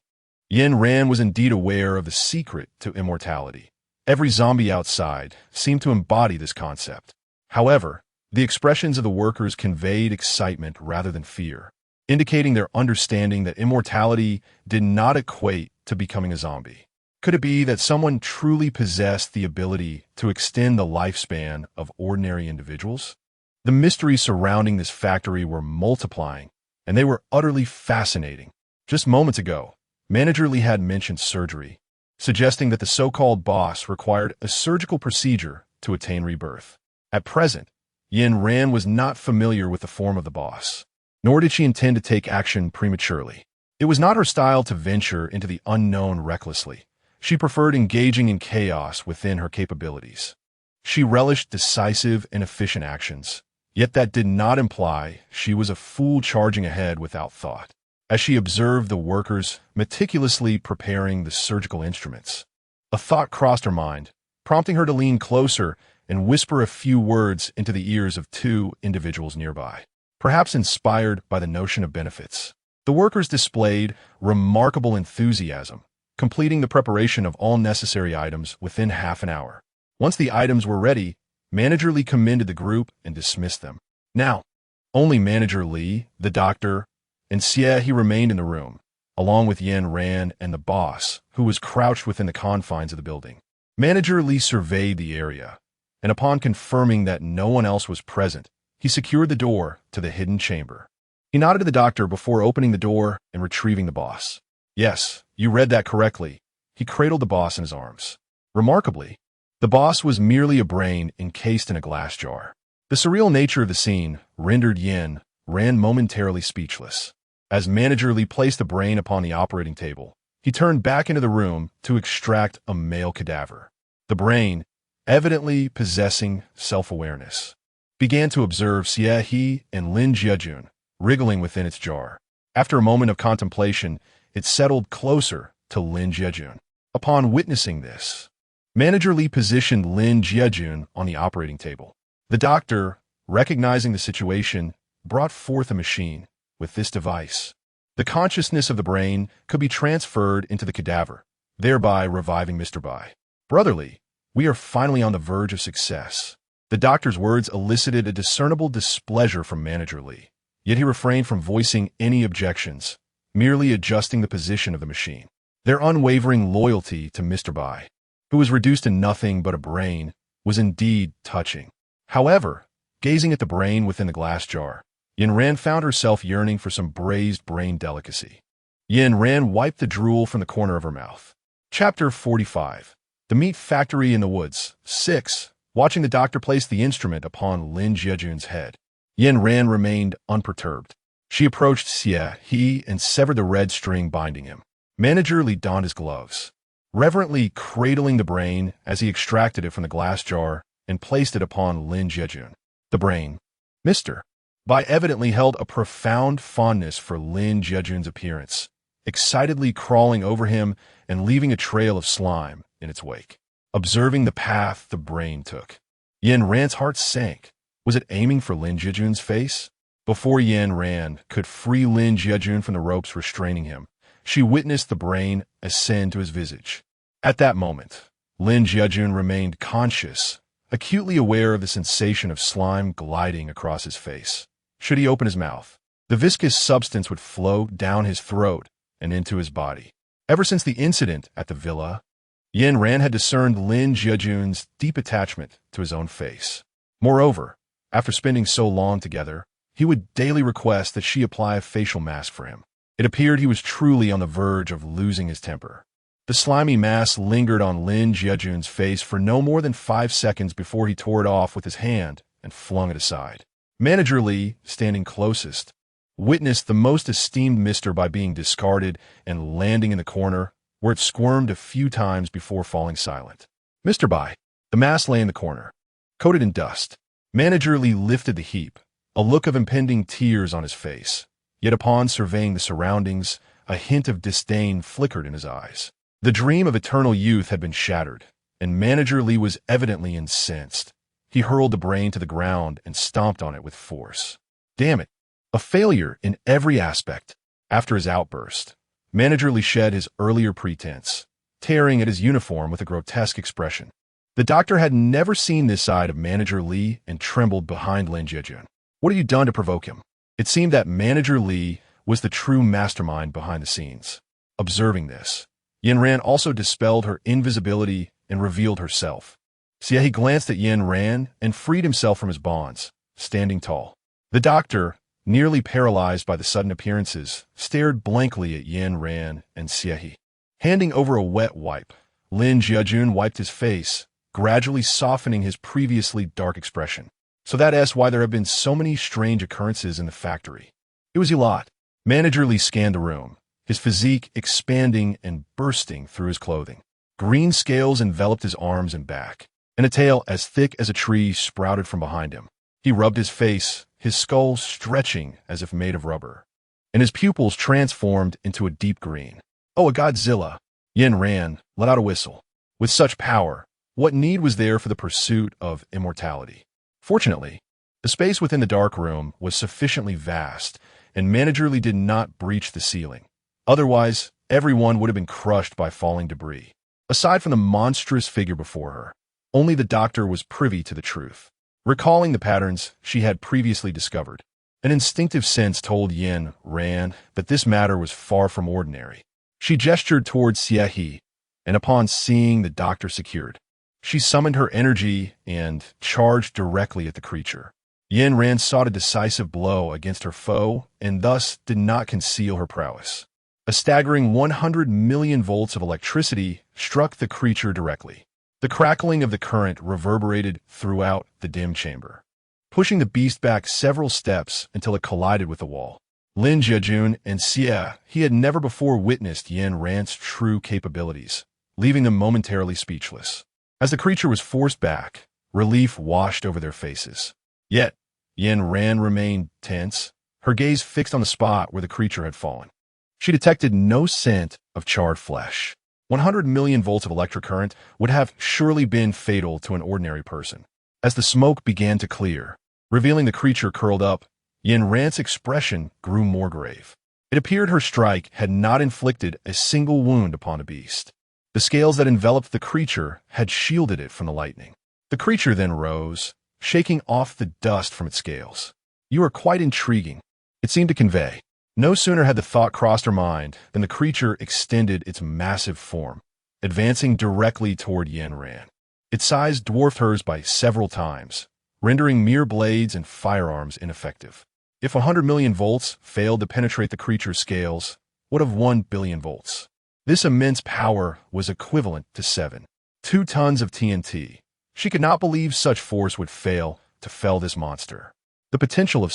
Yin Ran was indeed aware of the secret to immortality. Every zombie outside seemed to embody this concept. However, the expressions of the workers conveyed excitement rather than fear, indicating their understanding that immortality did not equate to becoming a zombie. Could it be that someone truly possessed the ability to extend the lifespan of ordinary individuals? The mysteries surrounding this factory were multiplying, and they were utterly fascinating. Just moments ago, Manager Lee had mentioned surgery, suggesting that the so-called boss required a surgical procedure to attain rebirth. At present, Yin Ran was not familiar with the form of the boss, nor did she intend to take action prematurely. It was not her style to venture into the unknown recklessly. She preferred engaging in chaos within her capabilities. She relished decisive and efficient actions, yet that did not imply she was a fool charging ahead without thought. As she observed the workers meticulously preparing the surgical instruments, a thought crossed her mind, prompting her to lean closer and whisper a few words into the ears of two individuals nearby. Perhaps inspired by the notion of benefits, the workers displayed remarkable enthusiasm, completing the preparation of all necessary items within half an hour. Once the items were ready, Manager Lee commended the group and dismissed them. Now, only Manager Lee, the doctor, and Xie He remained in the room, along with Yen Ran and the boss, who was crouched within the confines of the building. Manager Li surveyed the area, and upon confirming that no one else was present, he secured the door to the hidden chamber. He nodded to the doctor before opening the door and retrieving the boss. Yes, you read that correctly. He cradled the boss in his arms. Remarkably, the boss was merely a brain encased in a glass jar. The surreal nature of the scene rendered Yen Ran momentarily speechless. As Manager Li placed the brain upon the operating table, he turned back into the room to extract a male cadaver. The brain, evidently possessing self-awareness, began to observe Xie He and Lin Jiejun wriggling within its jar. After a moment of contemplation, it settled closer to Lin Jiejun. Upon witnessing this, Manager Li positioned Lin Jiejun on the operating table. The doctor, recognizing the situation, brought forth a machine. With this device, the consciousness of the brain could be transferred into the cadaver, thereby reviving Mr. Bai. Brotherly, we are finally on the verge of success. The doctor's words elicited a discernible displeasure from Manager Li, yet he refrained from voicing any objections, merely adjusting the position of the machine. Their unwavering loyalty to Mr. Bai, who was reduced to nothing but a brain, was indeed touching. However, gazing at the brain within the glass jar, Yen Ran found herself yearning for some braised brain delicacy. Yen Ran wiped the drool from the corner of her mouth. Chapter 45. The Meat Factory in the Woods. 6. Watching the doctor place the instrument upon Lin Jiejun's head, Yen Ran remained unperturbed. She approached Xie He and severed the red string binding him. Manager Li donned his gloves, reverently cradling the brain as he extracted it from the glass jar and placed it upon Lin Jiejun. The brain, Mr. Bai, evidently held a profound fondness for Lin Jiejun's appearance, excitedly crawling over him and leaving a trail of slime in its wake. Observing the path the brain took, Yen Ran's heart sank. Was it aiming for Lin Jiejun's face? Before Yen Ran could free Lin Jiejun from the ropes restraining him, she witnessed the brain ascend to his visage. At that moment, Lin Jiejun remained conscious, acutely aware of the sensation of slime gliding across his face. Should he open his mouth, the viscous substance would flow down his throat and into his body. Ever since the incident at the villa, Yen Ran had discerned Lin Jiejun's deep attachment to his own face. Moreover, after spending so long together, he would daily request that she apply a facial mask for him. It appeared he was truly on the verge of losing his temper. The slimy mass lingered on Lin Jiejun's face for no more than 5 seconds before he tore it off with his hand and flung it aside. Manager Li, standing closest, witnessed the most esteemed Mr. Bai being discarded and landing in the corner, where it squirmed a few times before falling silent. Mr. Bai, the mass lay in the corner, coated in dust. Manager Li lifted the heap, a look of impending tears on his face. Yet upon surveying the surroundings, a hint of disdain flickered in his eyes. The dream of eternal youth had been shattered, and Manager Li was evidently incensed. He hurled the brain to the ground and stomped on it with force. Damn it! A failure in every aspect. After his outburst, Manager Li shed his earlier pretense, tearing at his uniform with a grotesque expression. The doctor had never seen this side of Manager Li and trembled behind Lin Jiejun. What have you done to provoke him? It seemed that Manager Li was the true mastermind behind the scenes. Observing this, Yen Ran also dispelled her invisibility and revealed herself. Xie glanced at Yen Ran and freed himself from his bonds, standing tall. The doctor, nearly paralyzed by the sudden appearances, stared blankly at Yen Ran and Xie. Handing over a wet wipe, Lin Jiejun wiped his face, gradually softening his previously dark expression. So that's why there have been so many strange occurrences in the factory. It was a lot. Manager Li scanned the room, his physique expanding and bursting through his clothing. Green scales enveloped his arms and back, and a tail as thick as a tree sprouted from behind him. He rubbed his face, his skull stretching as if made of rubber, and his pupils transformed into a deep green. Oh, a Godzilla! Yen Ran let out a whistle. With such power, what need was there for the pursuit of immortality? Fortunately, the space within the dark room was sufficiently vast, and Manager Li did not breach the ceiling. Otherwise, everyone would have been crushed by falling debris. Aside from the monstrous figure before her, only the doctor was privy to the truth. Recalling the patterns she had previously discovered, An instinctive sense told Yin Ran that this matter was far from ordinary. She gestured towards Xie, and upon seeing the doctor secured, she summoned her energy and charged directly at the creature. Yin Ran sought a decisive blow against her foe and thus did not conceal her prowess. A staggering 100 million volts of electricity struck the creature directly. The crackling of the current reverberated throughout the dim chamber, pushing the beast back several steps until it collided with the wall. Lin Jiajun and Xie, he had never before witnessed Yin Ran's true capabilities, leaving them momentarily speechless. As the creature was forced back, relief washed over their faces. Yet, Yin Ran remained tense, her gaze fixed on the spot where the creature had fallen. She detected no scent of charred flesh. 100 million volts of electric current would have surely been fatal to an ordinary person. As the smoke began to clear, revealing the creature curled up, Yin Ran's expression grew more grave. It appeared her strike had not inflicted a single wound upon the beast. The scales that enveloped the creature had shielded it from the lightning. The creature then rose, shaking off the dust from its scales. "You are quite intriguing," it seemed to convey. No sooner had the thought crossed her mind than the creature extended its massive form, advancing directly toward Yin Ran. Its size dwarfed hers by several times, rendering mere blades and firearms ineffective. If 100 million volts failed to penetrate the creature's scales, what of 1 billion volts? This immense power was equivalent to 2 tons of TNT. She could not believe such force would fail to fell this monster. The potential of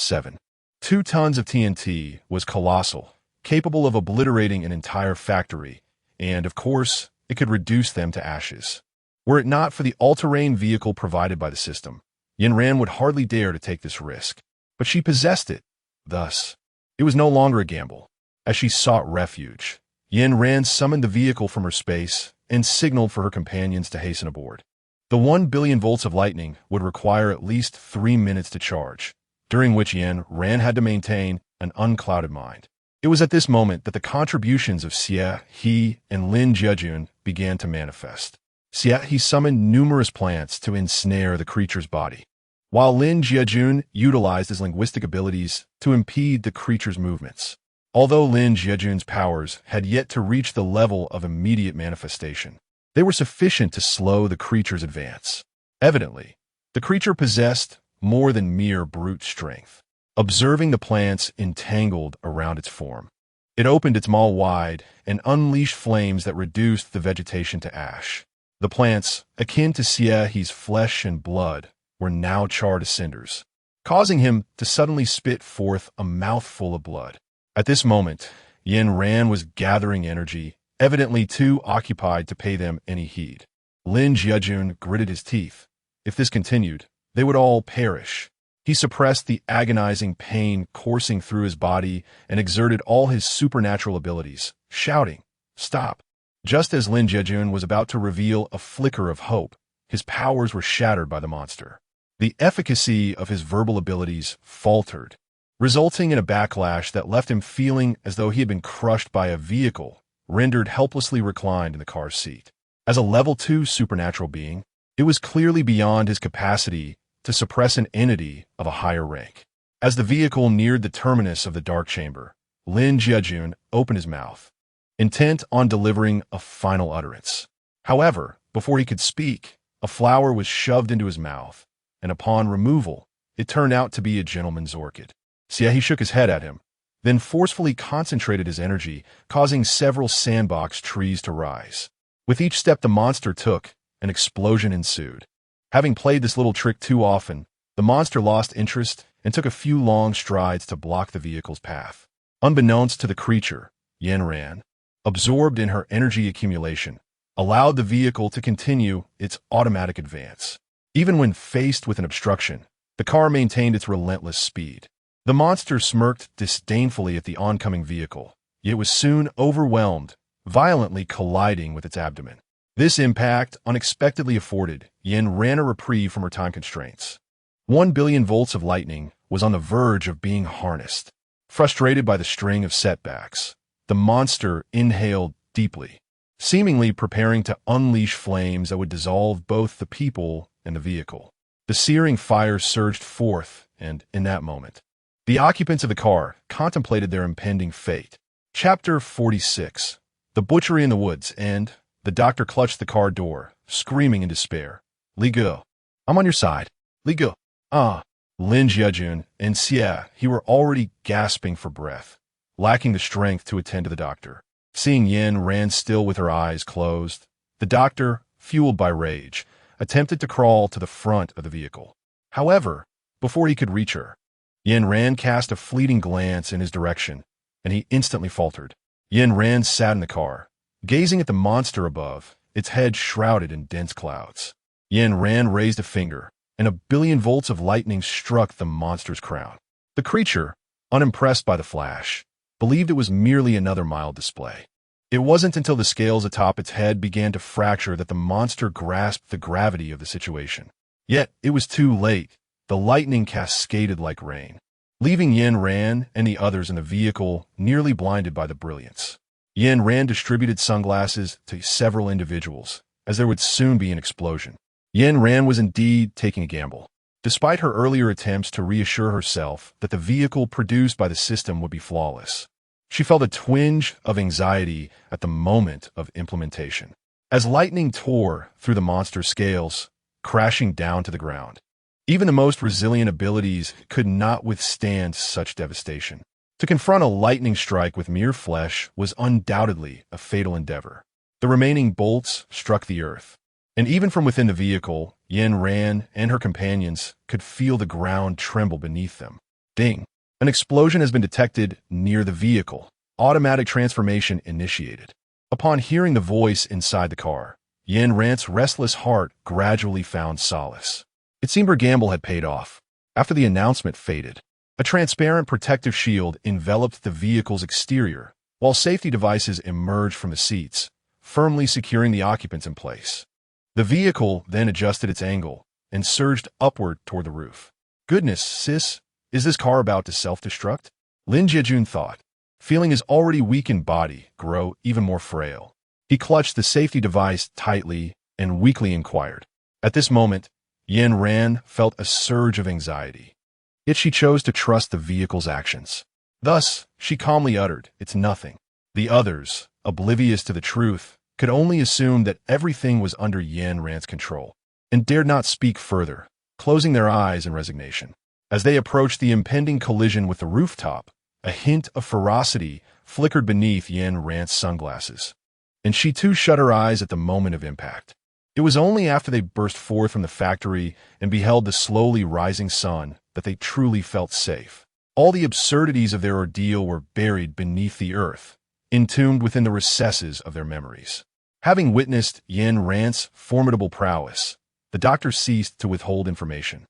2 tons of TNT was colossal, capable of obliterating an entire factory, and, of course, it could reduce them to ashes. Were it not for the all-terrain vehicle provided by the system, Yin Ran would hardly dare to take this risk. But she possessed it. Thus, it was no longer a gamble. As she sought refuge, Yin Ran summoned the vehicle from her space and signaled for her companions to hasten aboard. The 1 billion volts of lightning would require at least 3 minutes to charge, during which Yin Ran had to maintain an unclouded mind. It was at this moment that the contributions of Xie He and Lin Jiajun began to manifest. Xie He summoned numerous plants to ensnare the creature's body, while Lin Jiajun utilized his linguistic abilities to impede the creature's movements. Although Lin Jiajun's powers had yet to reach the level of immediate manifestation, they were sufficient to slow the creature's advance. Evidently, the creature possessed more than mere brute strength. Observing the plants entangled around its form, it opened its maw wide and unleashed flames that reduced the vegetation to ash. The plants, akin to Xie's flesh and blood, were now charred to cinders, causing him to suddenly spit forth a mouthful of blood. At this moment, Yin Ran was gathering energy, evidently too occupied to pay them any heed. Lin Jiajun gritted his teeth. If this continued, they would all perish. He suppressed the agonizing pain coursing through his body and exerted all his supernatural abilities, shouting, "Stop!" Just as Lin Jiajun was about to reveal a flicker of hope, his powers were shattered by the monster. The efficacy of his verbal abilities faltered, resulting in a backlash that left him feeling as though he had been crushed by a vehicle, rendered helplessly reclined in the car's seat. As a level 2 supernatural being, it was clearly beyond his capacity to suppress an entity of a higher rank. As the vehicle neared the terminus of the dark chamber, Lin Jiajun opened his mouth, intent on delivering a final utterance. However, before he could speak, a flower was shoved into his mouth, and upon removal, it turned out to be a gentleman's orchid. Xie shook his head at him, then forcefully concentrated his energy, causing several sandbox trees to rise. With each step the monster took, an explosion ensued. Having played this little trick too often, the monster lost interest and took a few long strides to block the vehicle's path. Unbeknownst to the creature, Yin Ran, absorbed in her energy accumulation, allowed the vehicle to continue its automatic advance. Even when faced with an obstruction, the car maintained its relentless speed. The monster smirked disdainfully at the oncoming vehicle, yet was soon overwhelmed, violently colliding with its abdomen. This impact unexpectedly afforded Yin Ran a reprieve from her time constraints. 1 billion volts of lightning was on the verge of being harnessed. Frustrated by the string of setbacks, the monster inhaled deeply, seemingly preparing to unleash flames that would dissolve both the people and the vehicle. The searing fire surged forth, and in that moment, The occupants of the car contemplated their impending fate. Chapter 46. The Butchery in the Woods, and the doctor clutched the car door, screaming in despair. Li Gu, I'm on your side. Li Gu. Lin Jiajun and Xia, he were already gasping for breath, lacking the strength to attend to the doctor. Seeing Yin Ran still with her eyes closed, the doctor, fueled by rage, attempted to crawl to the front of the vehicle. However, before he could reach her, Yin Ran cast a fleeting glance in his direction, and he instantly faltered. Yin Ran sat in the car, gazing at the monster above, its head shrouded in dense clouds. Yin Ran raised a finger, and a billion volts of lightning struck the monster's crown. The creature, unimpressed by the flash, believed it was merely another mild display. It wasn't until the scales atop its head began to fracture that the monster grasped the gravity of the situation. Yet, it was too late. The lightning cascaded like rain, leaving Yin Ran and the others in the vehicle nearly blinded by the brilliance. Yin Ran distributed sunglasses to several individuals, as there would soon be an explosion. Yin Ran was indeed taking a gamble. Despite her earlier attempts to reassure herself that the vehicle produced by the system would be flawless, she felt a twinge of anxiety at the moment of implementation. As lightning tore through the monster's scales, crashing down to the ground, even the most resilient abilities could not withstand such devastation. To confront a lightning strike with mere flesh was undoubtedly a fatal endeavor. The remaining bolts struck the earth, and even from within the vehicle, Yin Ran and her companions could feel the ground tremble beneath them. Ding! An explosion has been detected near the vehicle. Automatic transformation initiated. Upon hearing the voice inside the car, Yin Ran's restless heart gradually found solace. It seemed her gamble had paid off. After the announcement faded, a transparent protective shield enveloped the vehicle's exterior, while safety devices emerged from the seats, firmly securing the occupants in place. The vehicle then adjusted its angle and surged upward toward the roof. Goodness, sis, is this car about to self-destruct? Lin Jiajun thought, feeling his already weakened body grow even more frail. He clutched the safety device tightly and weakly inquired. At this moment, Yin Ran felt a surge of anxiety. Yet she chose to trust the vehicle's actions. Thus, she calmly uttered, "It's nothing." The others, oblivious to the truth, could only assume that everything was under Yin Ran's control, and dared not speak further, closing their eyes in resignation. As they approached the impending collision with the rooftop, a hint of ferocity flickered beneath Yin Ran's sunglasses, and she too shut her eyes at the moment of impact. It was only after they burst forth from the factory and beheld the slowly rising sun that they truly felt safe. All the absurdities of their ordeal were buried beneath the earth, entombed within the recesses of their memories. Having witnessed Yin Ran's formidable prowess, the doctor ceased to withhold information,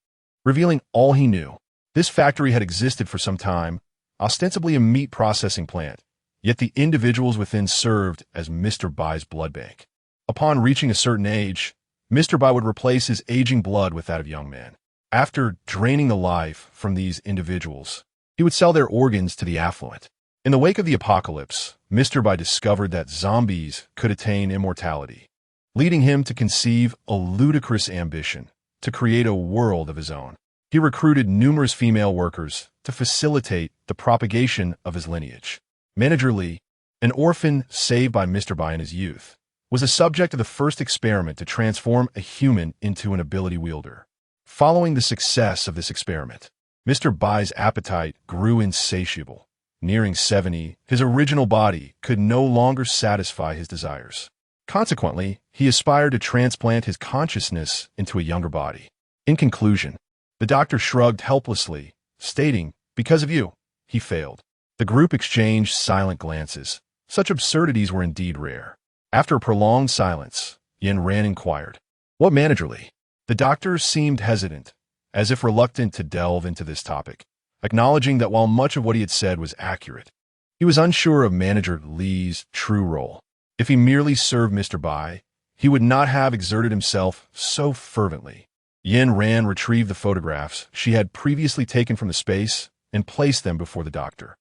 revealing all he knew. This factory had existed for some time, ostensibly a meat processing plant, yet the individuals within served as Mr. Bai's blood bank. Upon reaching a certain age, Mr. Bai would replace his aging blood with that of young men. After draining the life from these individuals, he would sell their organs to the affluent. In the wake of the apocalypse, Mr. Bai discovered that zombies could attain immortality, leading him to conceive a ludicrous ambition to create a world of his own. He recruited numerous female workers to facilitate the propagation of his lineage. Manager Li, an orphan saved by Mr. Bai in his youth, was the subject of the first experiment to transform a human into an ability wielder. Following the success of this experiment, Mr. Bai's appetite grew insatiable. Nearing 70, his original body could no longer satisfy his desires. Consequently, he aspired to transplant his consciousness into a younger body. In conclusion, the doctor shrugged helplessly, stating, "Because of you, he failed." The group exchanged silent glances. Such absurdities were indeed rare. After a prolonged silence, Yin Ran inquired, "What Manager Li?" The doctor seemed hesitant, as if reluctant to delve into this topic, acknowledging that while much of what he had said was accurate, he was unsure of Manager Li's true role. If he merely served Mr. Bai, he would not have exerted himself so fervently. Yin Ran retrieved the photographs she had previously taken from the space and placed them before the doctor.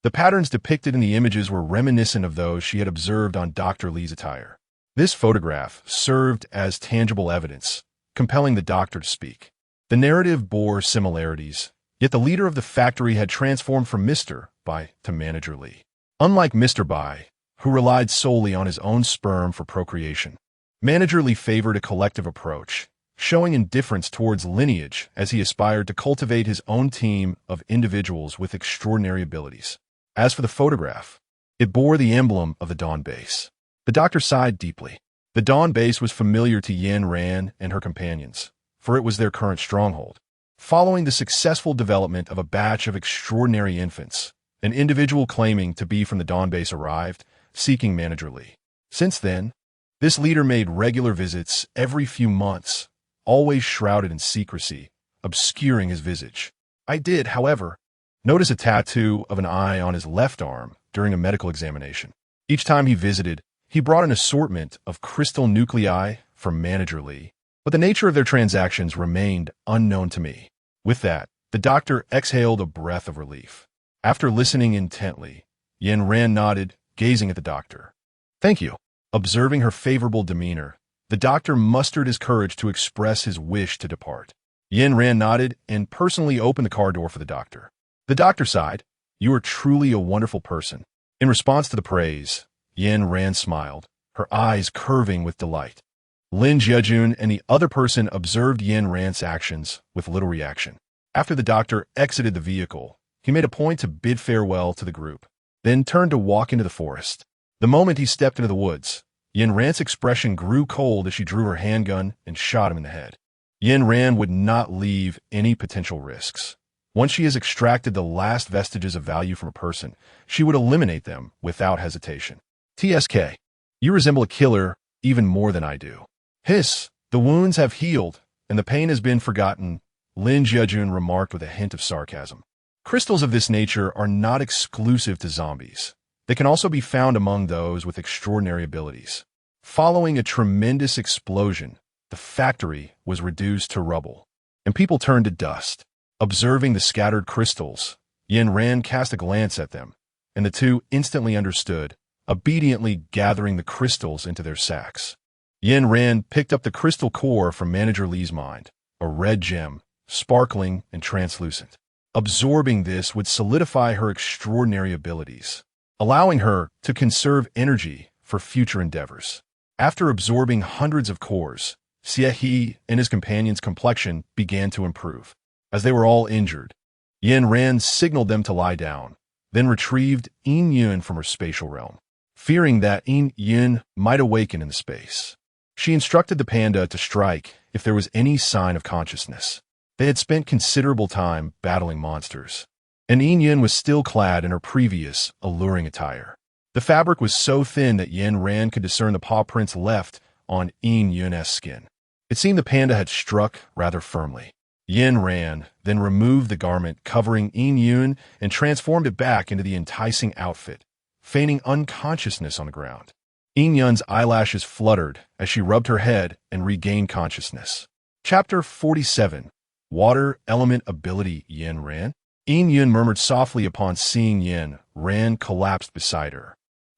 The patterns depicted in the images were reminiscent of those she had observed on Dr. Li's attire. This photograph served as tangible evidence, compelling the doctor to speak. The narrative bore similarities, Yet the leader of the factory had transformed from Mr. Bai to Manager Li. Unlike Mr. Bai, who relied solely on his own sperm for procreation, Manager Li favored a collective approach, showing indifference towards lineage as he aspired to cultivate his own team of individuals with extraordinary abilities. As for the photograph, it bore the emblem of the Dawn Base. The doctor sighed deeply. The Dawn Base was familiar to Yin Ran and her companions, for it was their current stronghold. Following the successful development of a batch of extraordinary infants, an individual claiming to be from the Dawn Base arrived, seeking Manager Li. Since then, this leader made regular visits every few months, always shrouded in secrecy, obscuring his visage. I did, however, notice a tattoo of an eye on his left arm during a medical examination. Each time he visited, he brought an assortment of crystal nuclei from Manager Li, but the nature of their transactions remained unknown to me. With that, the doctor exhaled a breath of relief. After listening intently, Yin Ran nodded, gazing at the doctor. "Thank you." Observing her favorable demeanor, the doctor mustered his courage to express his wish to depart. Yin Ran nodded and personally opened the car door for the doctor. The doctor sighed, "You are truly a wonderful person." In response to the praise, Yin Ran smiled, her eyes curving with delight. Lin Jiajun and the other person observed Yin Ran's actions with little reaction. After the doctor exited the vehicle, he made a point to bid farewell to the group, then turned to walk into the forest. The moment he stepped into the woods, Yin Ran's expression grew cold as she drew her handgun and shot him in the head. Yin Ran would not leave any potential risks. Once she has extracted the last vestiges of value from a person, she would eliminate them without hesitation. "TSK, you resemble a killer even more than I do." "Hiss, the wounds have healed, and the pain has been forgotten," Lin Jiajun remarked with a hint of sarcasm. Crystals of this nature are not exclusive to zombies. They can also be found among those with extraordinary abilities. Following a tremendous explosion, the factory was reduced to rubble, and people turned to dust. Observing the scattered crystals, Yin Ran cast a glance at them, and the two instantly understood, obediently gathering the crystals into their sacks. Yin Ran picked up the crystal core from Manager Li's mind, a red gem, sparkling and translucent. Absorbing this would solidify her extraordinary abilities, allowing her to conserve energy for future endeavors. After absorbing hundreds of cores, Xie and his companion's complexion began to improve. As they were all injured, Yin Ran signaled them to lie down, then retrieved Yin Yun from her spatial realm. Fearing that Yin Yun might awaken in the space, she instructed the panda to strike if there was any sign of consciousness. They had spent considerable time battling monsters, and Yin Yun was still clad in her previous, alluring attire. The fabric was so thin that Yin Ran could discern the paw prints left on Yin Yun's skin. It seemed the panda had struck rather firmly. Yin Ran then removed the garment covering Yin Yun and transformed it back into the enticing outfit, feigning unconsciousness on the ground. Yin Yun's eyelashes fluttered as she rubbed her head and regained consciousness. Chapter 47. Water Element Ability Yin Ran. Yin Yun murmured softly upon seeing Yin Ran collapsed beside her.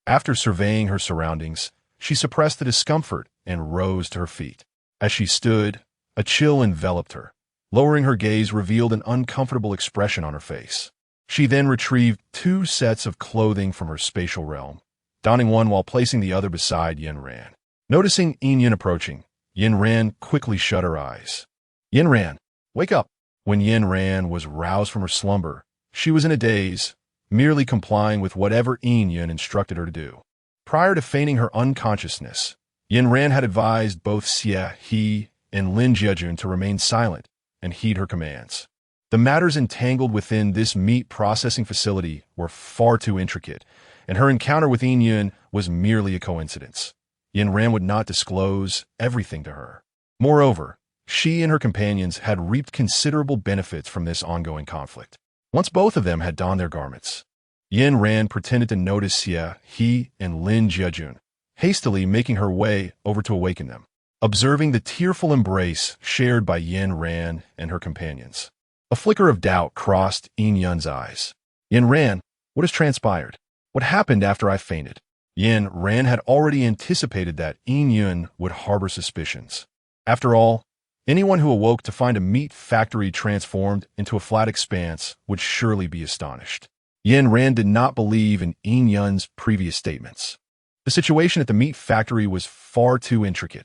After surveying her surroundings, she suppressed the discomfort and rose to her feet. As she stood, a chill enveloped her. Lowering her gaze revealed an uncomfortable expression on her face. She then retrieved 2 sets of clothing from her spatial realm, donning one while placing the other beside Yin Ran. Noticing Yin Yun approaching, Yin Ran quickly shut her eyes. "Yin Ran, wake up!" When Yin Ran was roused from her slumber, she was in a daze, merely complying with whatever Yin Yun instructed her to do. Prior to feigning her unconsciousness, Yin Ran had advised both Xie and Lin Jiajun to remain silent and heed her commands. The matters entangled within this meat processing facility were far too intricate, and her encounter with Yin Yun was merely a coincidence. Yin Ran would not disclose everything to her. Moreover, she and her companions had reaped considerable benefits from this ongoing conflict. Once both of them had donned their garments, Yin Ran pretended to notice Xie and Lin Jiajun, hastily making her way over to awaken them. Observing the tearful embrace shared by Yin Ran and her companions, a flicker of doubt crossed Yin Yun's eyes. "Yin Ran, what has transpired? What happened after I fainted?" Yin Ran had already anticipated that Yin Yun would harbor suspicions. After all, Anyone who awoke to find a meat factory transformed into a flat expanse would surely be astonished. Yin Ran did not believe in Yin Yun's previous statements. The situation at the meat factory was far too intricate.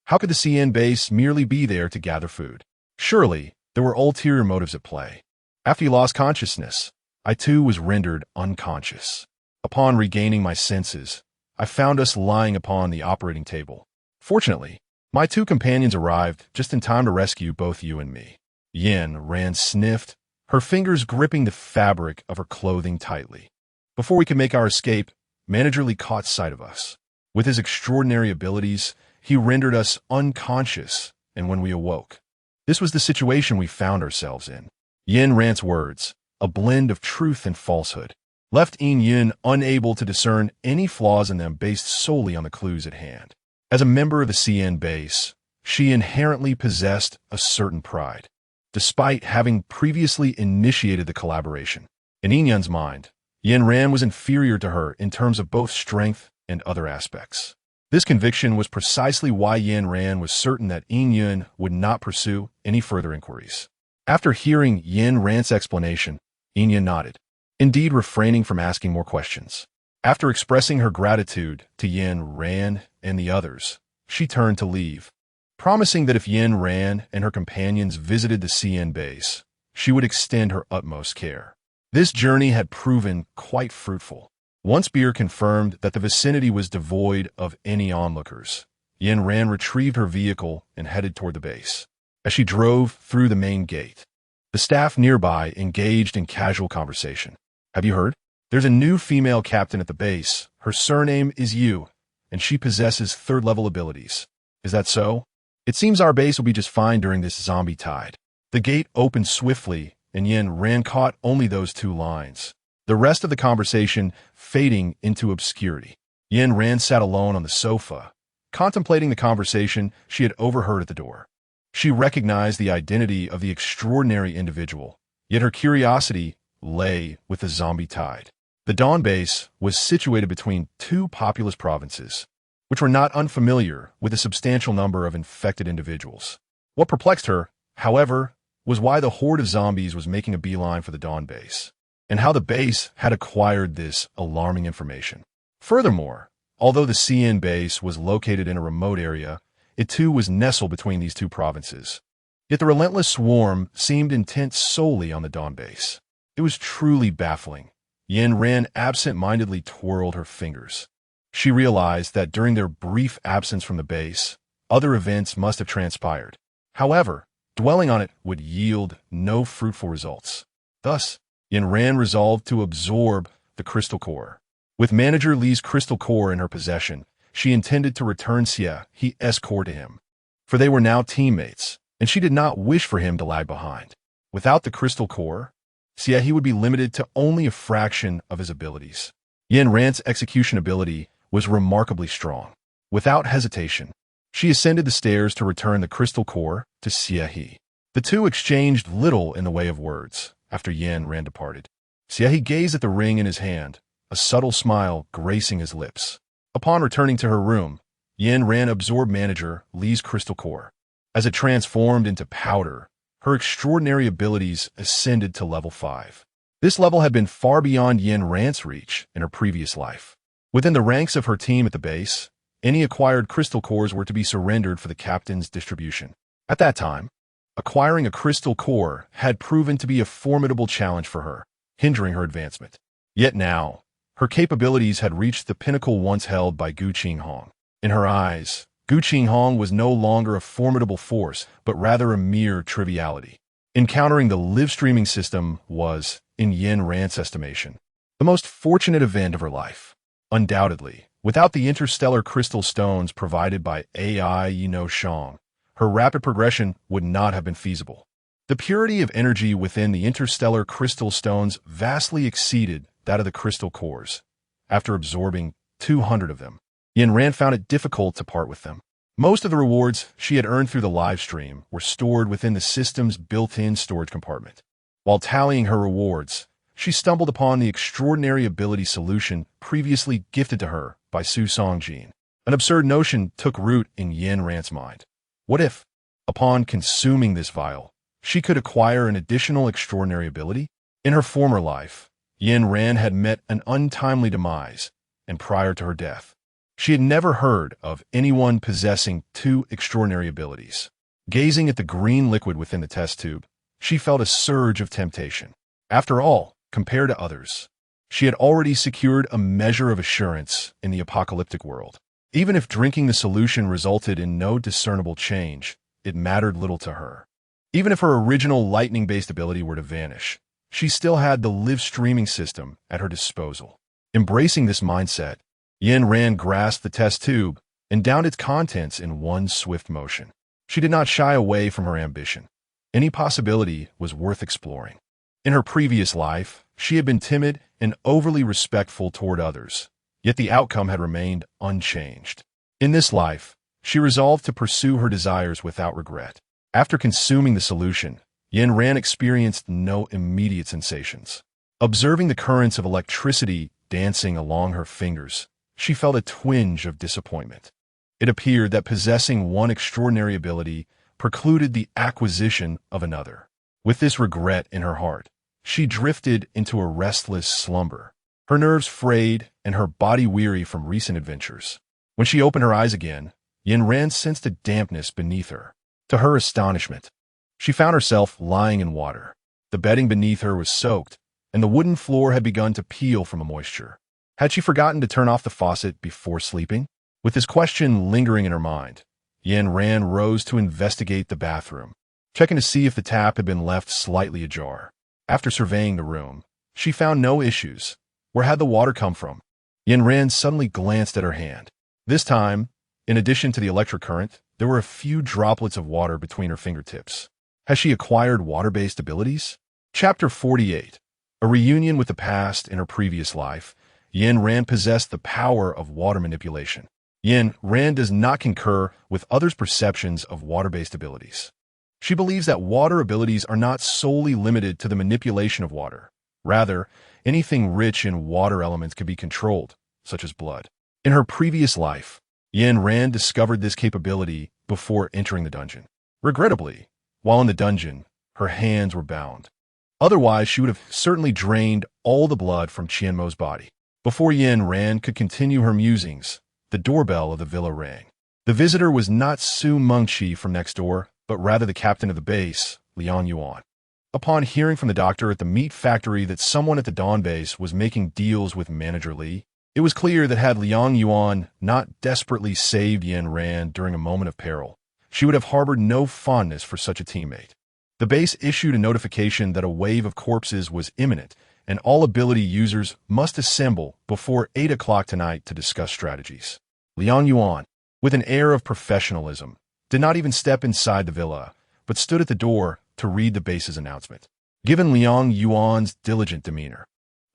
How could the CN base merely be there to gather food? Surely, there were ulterior motives at play. After he lost consciousness, I too was rendered unconscious. Upon regaining my senses, I found us lying upon the operating table. Fortunately, my two companions arrived just in time to rescue both you and me. Yin Ran sniffed, her fingers gripping the fabric of her clothing tightly. Before we could make our escape, Manager Lee caught sight of us. With his extraordinary abilities, he rendered us unconscious, and when we awoke, this was the situation we found ourselves in. Yin Ran's words, a blend of truth and falsehood, left Yin unable to discern any flaws in them based solely on the clues at hand. As a member of the CN base, she inherently possessed a certain pride, despite having previously initiated the collaboration. In Yun's mind, Yin Ran was inferior to her in terms of both strength and other aspects. This conviction was precisely why Yin Ran was certain that Yun would not pursue any further inquiries. After hearing Yin Ran's explanation, Yun nodded, indeed refraining from asking more questions. After expressing her gratitude to Yin Ran and the others, she turned to leave, promising that if Yin Ran and her companions visited the CN base, she would extend her utmost care. This journey had proven quite fruitful. Once Beer confirmed that the vicinity was devoid of any onlookers, Yin Ran retrieved her vehicle and headed toward the base. As she drove through the main gate, the staff nearby engaged in casual conversation. Have you heard? There's a new female captain at the base. Her surname is Yu, and she possesses third-level abilities. Is that so? It seems our base will be just fine during this zombie tide. The gate opened swiftly, and Yin Ran caught only those two lines, the rest of the conversation fading into obscurity. Yin Ran sat alone on the sofa, contemplating the conversation she had overheard at the door. She recognized the identity of the extraordinary individual, yet her curiosity lay with the zombie tide. The Dawn base was situated between two populous provinces, which were not unfamiliar with a substantial number of infected individuals. What perplexed her, however, was why the horde of zombies was making a beeline for the Dawn base, and how the base had acquired this alarming information. Furthermore, although the CN base was located in a remote area, it too was nestled between these two provinces. Yet the relentless swarm seemed intent solely on the Dawn base. It was truly baffling. Yin Ran absent-mindedly twirled her fingers. She realized that during their brief absence from the base, other events must have transpired. However, dwelling on it would yield no fruitful results. Thus, Yin Ran resolved to absorb the crystal core. With Manager Lee's crystal core in her possession, she intended to return Xie core to him, for they were now teammates, and she did not wish for him to lag behind. Without the crystal core, Xie would be limited to only a fraction of his abilities. Yin Ran's execution ability was remarkably strong. Without hesitation, she ascended the stairs to return the crystal core to Xie. The two exchanged little in the way of words after Yin Ran departed. Xie gazed at the ring in his hand, a subtle smile gracing his lips. Upon returning to her room, Yin Ran absorbed Manager Lee's crystal core. As it transformed into powder, her extraordinary abilities ascended to level 5. This level had been far beyond Yin Ran's reach in her previous life. Within the ranks of her team at the base, any acquired crystal cores were to be surrendered for the captain's distribution. At that time, acquiring a crystal core had proven to be a formidable challenge for her, hindering her advancement. Yet now, her capabilities had reached the pinnacle once held by Gu Qinghong. In her eyes, Gu Qinghong was no longer a formidable force, but rather a mere triviality. Encountering the live-streaming system was, in Yin Ran's estimation, the most fortunate event of her life. Undoubtedly, without the interstellar crystal stones provided by AI Shang, her rapid progression would not have been feasible. The purity of energy within the interstellar crystal stones vastly exceeded that of the crystal cores. After absorbing 200 of them, Yin Ran found it difficult to part with them. Most of the rewards she had earned through the live stream were stored within the system's built-in storage compartment. While tallying her rewards, she stumbled upon the extraordinary ability solution previously gifted to her by Su Songjin. An absurd notion took root in Yin Ran's mind. What if, Upon consuming this vial, she could acquire an additional extraordinary ability. In her former life, Yin Ran had met an untimely demise, and prior to her death, she had never heard of anyone possessing two extraordinary abilities. Gazing at the green liquid within the test tube, she felt a surge of temptation. After all, compared to others, she had already secured a measure of assurance in the apocalyptic world. Even if drinking the solution resulted in no discernible change, it mattered little to her. Even if her original lightning-based ability were to vanish, she still had the live streaming system at her disposal. Embracing this mindset, Yin Ran grasped the test tube and downed its contents in one swift motion. She did not shy away from her ambition. Any possibility was worth exploring. In her previous life, she had been timid and overly respectful toward others, yet the outcome had remained unchanged. In this life, she resolved to pursue her desires without regret. After consuming the solution, Yin Ran experienced no immediate sensations. Observing the currents of electricity dancing along her fingers, she felt a twinge of disappointment. It appeared that possessing one extraordinary ability precluded the acquisition of another. With this regret in her heart, she drifted into a restless slumber, her nerves frayed and her body weary from recent adventures. When she opened her eyes again, Yin Ran sensed a dampness beneath her. To her astonishment, she found herself lying in water. The bedding beneath her was soaked, and the wooden floor had begun to peel from moisture. Had she forgotten to turn off the faucet before sleeping? With this question lingering in her mind, Yin Ran rose to investigate the bathroom, checking to see if the tap had been left slightly ajar. After surveying the room, she found no issues. Where had the water come from? Yin Ran suddenly glanced at her hand. This time, in addition to the electric current, there were a few droplets of water between her fingertips. Has she acquired water-based abilities? Chapter 48. A reunion with the past in her previous life, Yin Ran possessed the power of water manipulation. Yin Ran does not concur with others' perceptions of water-based abilities. She believes that water abilities are not solely limited to the manipulation of water. Rather, anything rich in water elements can be controlled, such as blood. In her previous life, Yin Ran discovered this capability before entering the dungeon. Regrettably, while in the dungeon, her hands were bound. Otherwise, she would have certainly drained all the blood from Qianmo's body. Before Yin Ran could continue her musings, the doorbell of the villa rang. The visitor was not Su Mengqi from next door, but rather the captain of the base, Liang Yuan. Upon hearing from the doctor at the meat factory that someone at the Dawn base was making deals with Manager Li, it was clear that had Liang Yuan not desperately saved Yin Ran during a moment of peril, she would have harbored no fondness for such a teammate. The base issued a notification that a wave of corpses was imminent, and all ability users must assemble before 8 o'clock tonight to discuss strategies. Liang Yuan, with an air of professionalism, did not even step inside the villa, but stood at the door to read the base's announcement. Given Liang Yuan's diligent demeanor,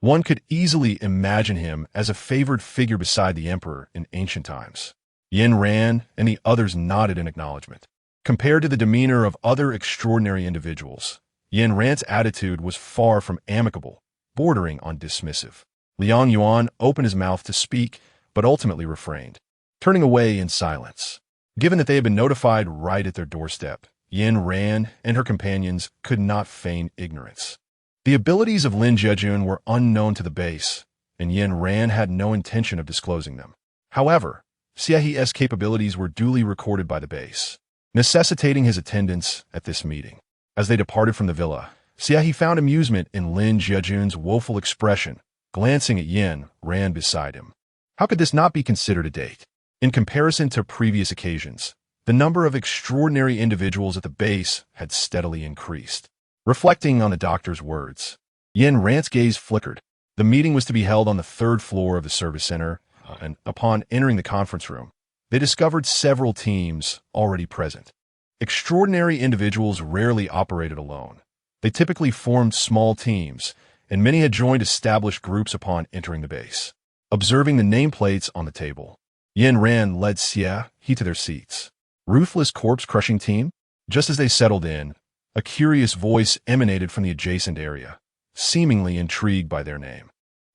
one could easily imagine him as a favored figure beside the emperor in ancient times. Yin Ran and the others nodded in acknowledgement. Compared to the demeanor of other extraordinary individuals, Yin Ran's attitude was far from amicable, bordering on dismissive. Liang Yuan opened his mouth to speak, but ultimately refrained, turning away in silence. Given that they had been notified right at their doorstep, Yin Ran and her companions could not feign ignorance. The abilities of Lin Zhejun were unknown to the base, and Yin Ran had no intention of disclosing them. However, Xiehe's capabilities were duly recorded by the base, necessitating his attendance at this meeting. As they departed from the villa, Xiehe found amusement in Lin Zhejun's woeful expression, glancing at Yin Ran beside him. How could this not be considered a date? In comparison to previous occasions, the number of extraordinary individuals at the base had steadily increased. Reflecting on the doctor's words, Yin Ran's gaze flickered. The meeting was to be held on the 3rd floor of the service center, and upon entering the conference room, they discovered several teams already present. Extraordinary individuals rarely operated alone. They typically formed small teams, and many had joined established groups upon entering the base. Observing the nameplates on the table, Yin Ran led Xiehe to their seats. Ruthless corpse-crushing team? Just as they settled in, a curious voice emanated from the adjacent area, seemingly intrigued by their name.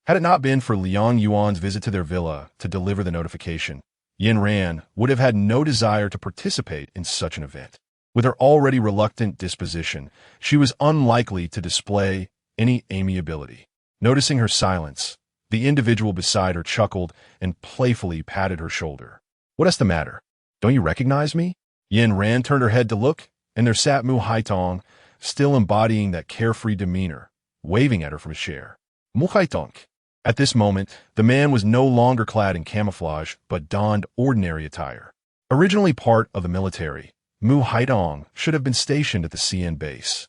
Had it not been for Liang Yuan's visit to their villa to deliver the notification, Yin Ran would have had no desire to participate in such an event. With her already reluctant disposition, she was unlikely to display any amiability. Noticing her silence, the individual beside her chuckled and playfully patted her shoulder. "What's the matter? Don't you recognize me?" Yin Ran turned her head to look, and there sat Mu Haitong, still embodying that carefree demeanor, waving at her from his chair. Mu Haitong. At this moment, the man was no longer clad in camouflage, but donned ordinary attire. Originally part of the military, Mu Haitong should have been stationed at the CN base.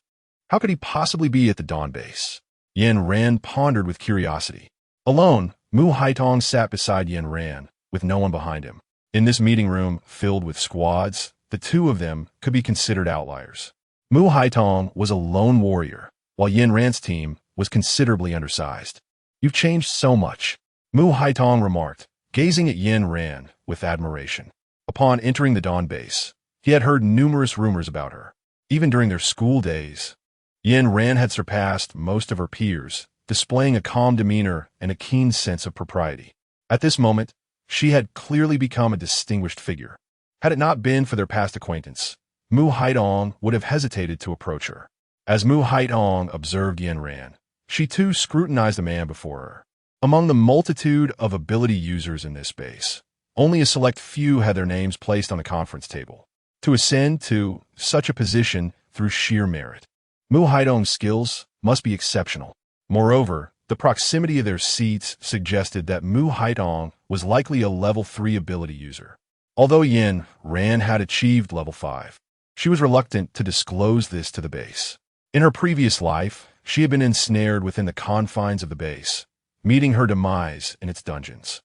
How could he possibly be at the Dawn base? Yin Ran pondered with curiosity. Alone, Mu Haitong sat beside Yin Ran, with no one behind him. In this meeting room filled with squads, the two of them could be considered outliers. Mu Haitong was a lone warrior, while Yin Ran's team was considerably undersized. "You've changed so much," Mu Haitong remarked, gazing at Yin Ran with admiration. Upon entering the Dawn base, he had heard numerous rumors about her. Even during their school days, Yin Ran had surpassed most of her peers, displaying a calm demeanor and a keen sense of propriety. At this moment, she had clearly become a distinguished figure. Had it not been for their past acquaintance, Mu Haitong would have hesitated to approach her. As Mu Haitong observed Yin Ran, she too scrutinized the man before her. Among the multitude of ability users in this base, only a select few had their names placed on the conference table to ascend to such a position through sheer merit. Mu Haitong's skills must be exceptional. Moreover, the proximity of their seats suggested that Mu Haitong was likely a level 3 ability user. Although Yin Ran had achieved level 5, she was reluctant to disclose this to the base. In her previous life, she had been ensnared within the confines of the base, meeting her demise in its dungeons.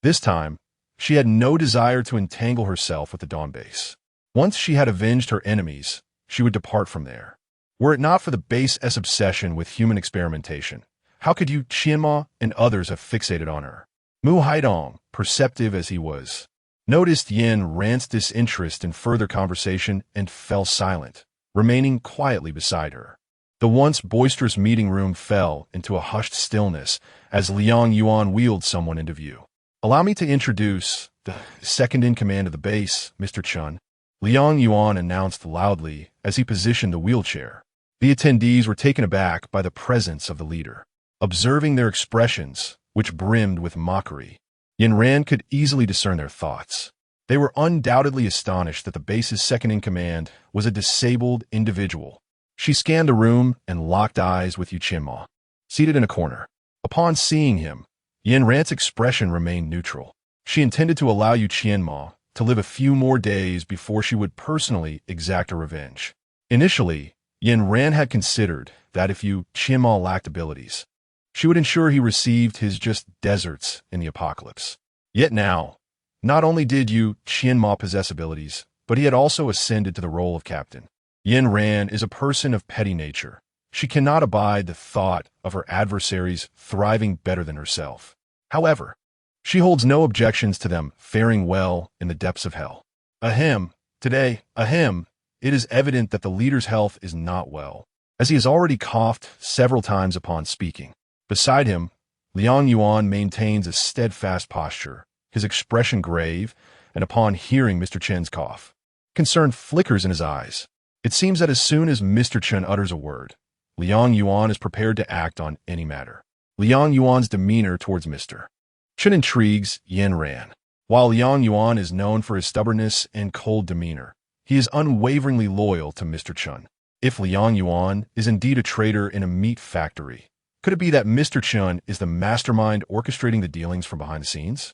This time, she had no desire to entangle herself with the Dawn base. Once she had avenged her enemies, she would depart from there. Were it not for the base-S obsession with human experimentation, how could Gu Qinghong and others have fixated on her? Mu Haitong, perceptive as he was, noticed Yin Ran's disinterest in further conversation and fell silent, remaining quietly beside her. The once boisterous meeting room fell into a hushed stillness as Liang Yuan wheeled someone into view. "Allow me to introduce the second-in-command of the base, Mr. Chun," Liang Yuan announced loudly as he positioned the wheelchair. The attendees were taken aback by the presence of the leader. Observing their expressions, which brimmed with mockery, Yin Ran could easily discern their thoughts. They were undoubtedly astonished that the base's second-in-command was a disabled individual. She scanned the room and locked eyes with Gu Qinghong, seated in a corner. Upon seeing him, Yin Ran's expression remained neutral. She intended to allow Gu Qinghong to live a few more days before she would personally exact a revenge. Initially, Yin Ran had considered that if Gu Qinghong lacked abilities, she would ensure he received his just deserts in the apocalypse. Yet now, not only did Gu Qinghong possess abilities, but he had also ascended to the role of captain. Yin Ran is a person of petty nature. She cannot abide the thought of her adversaries thriving better than herself. However, she holds no objections to them faring well in the depths of hell. Today, it is evident that the leader's health is not well, as he has already coughed several times upon speaking. Beside him, Liang Yuan maintains a steadfast posture, his expression grave, and upon hearing Mr. Chen's cough, concern flickers in his eyes. It seems that as soon as Mr. Chen utters a word, Liang Yuan is prepared to act on any matter. Liang Yuan's demeanor towards Mr. Chen intrigues Yin Ran. While Liang Yuan is known for his stubbornness and cold demeanor, he is unwaveringly loyal to Mr. Chen. If Liang Yuan is indeed a traitor in a meat factory, could it be that Mr. Chen is the mastermind orchestrating the dealings from behind the scenes?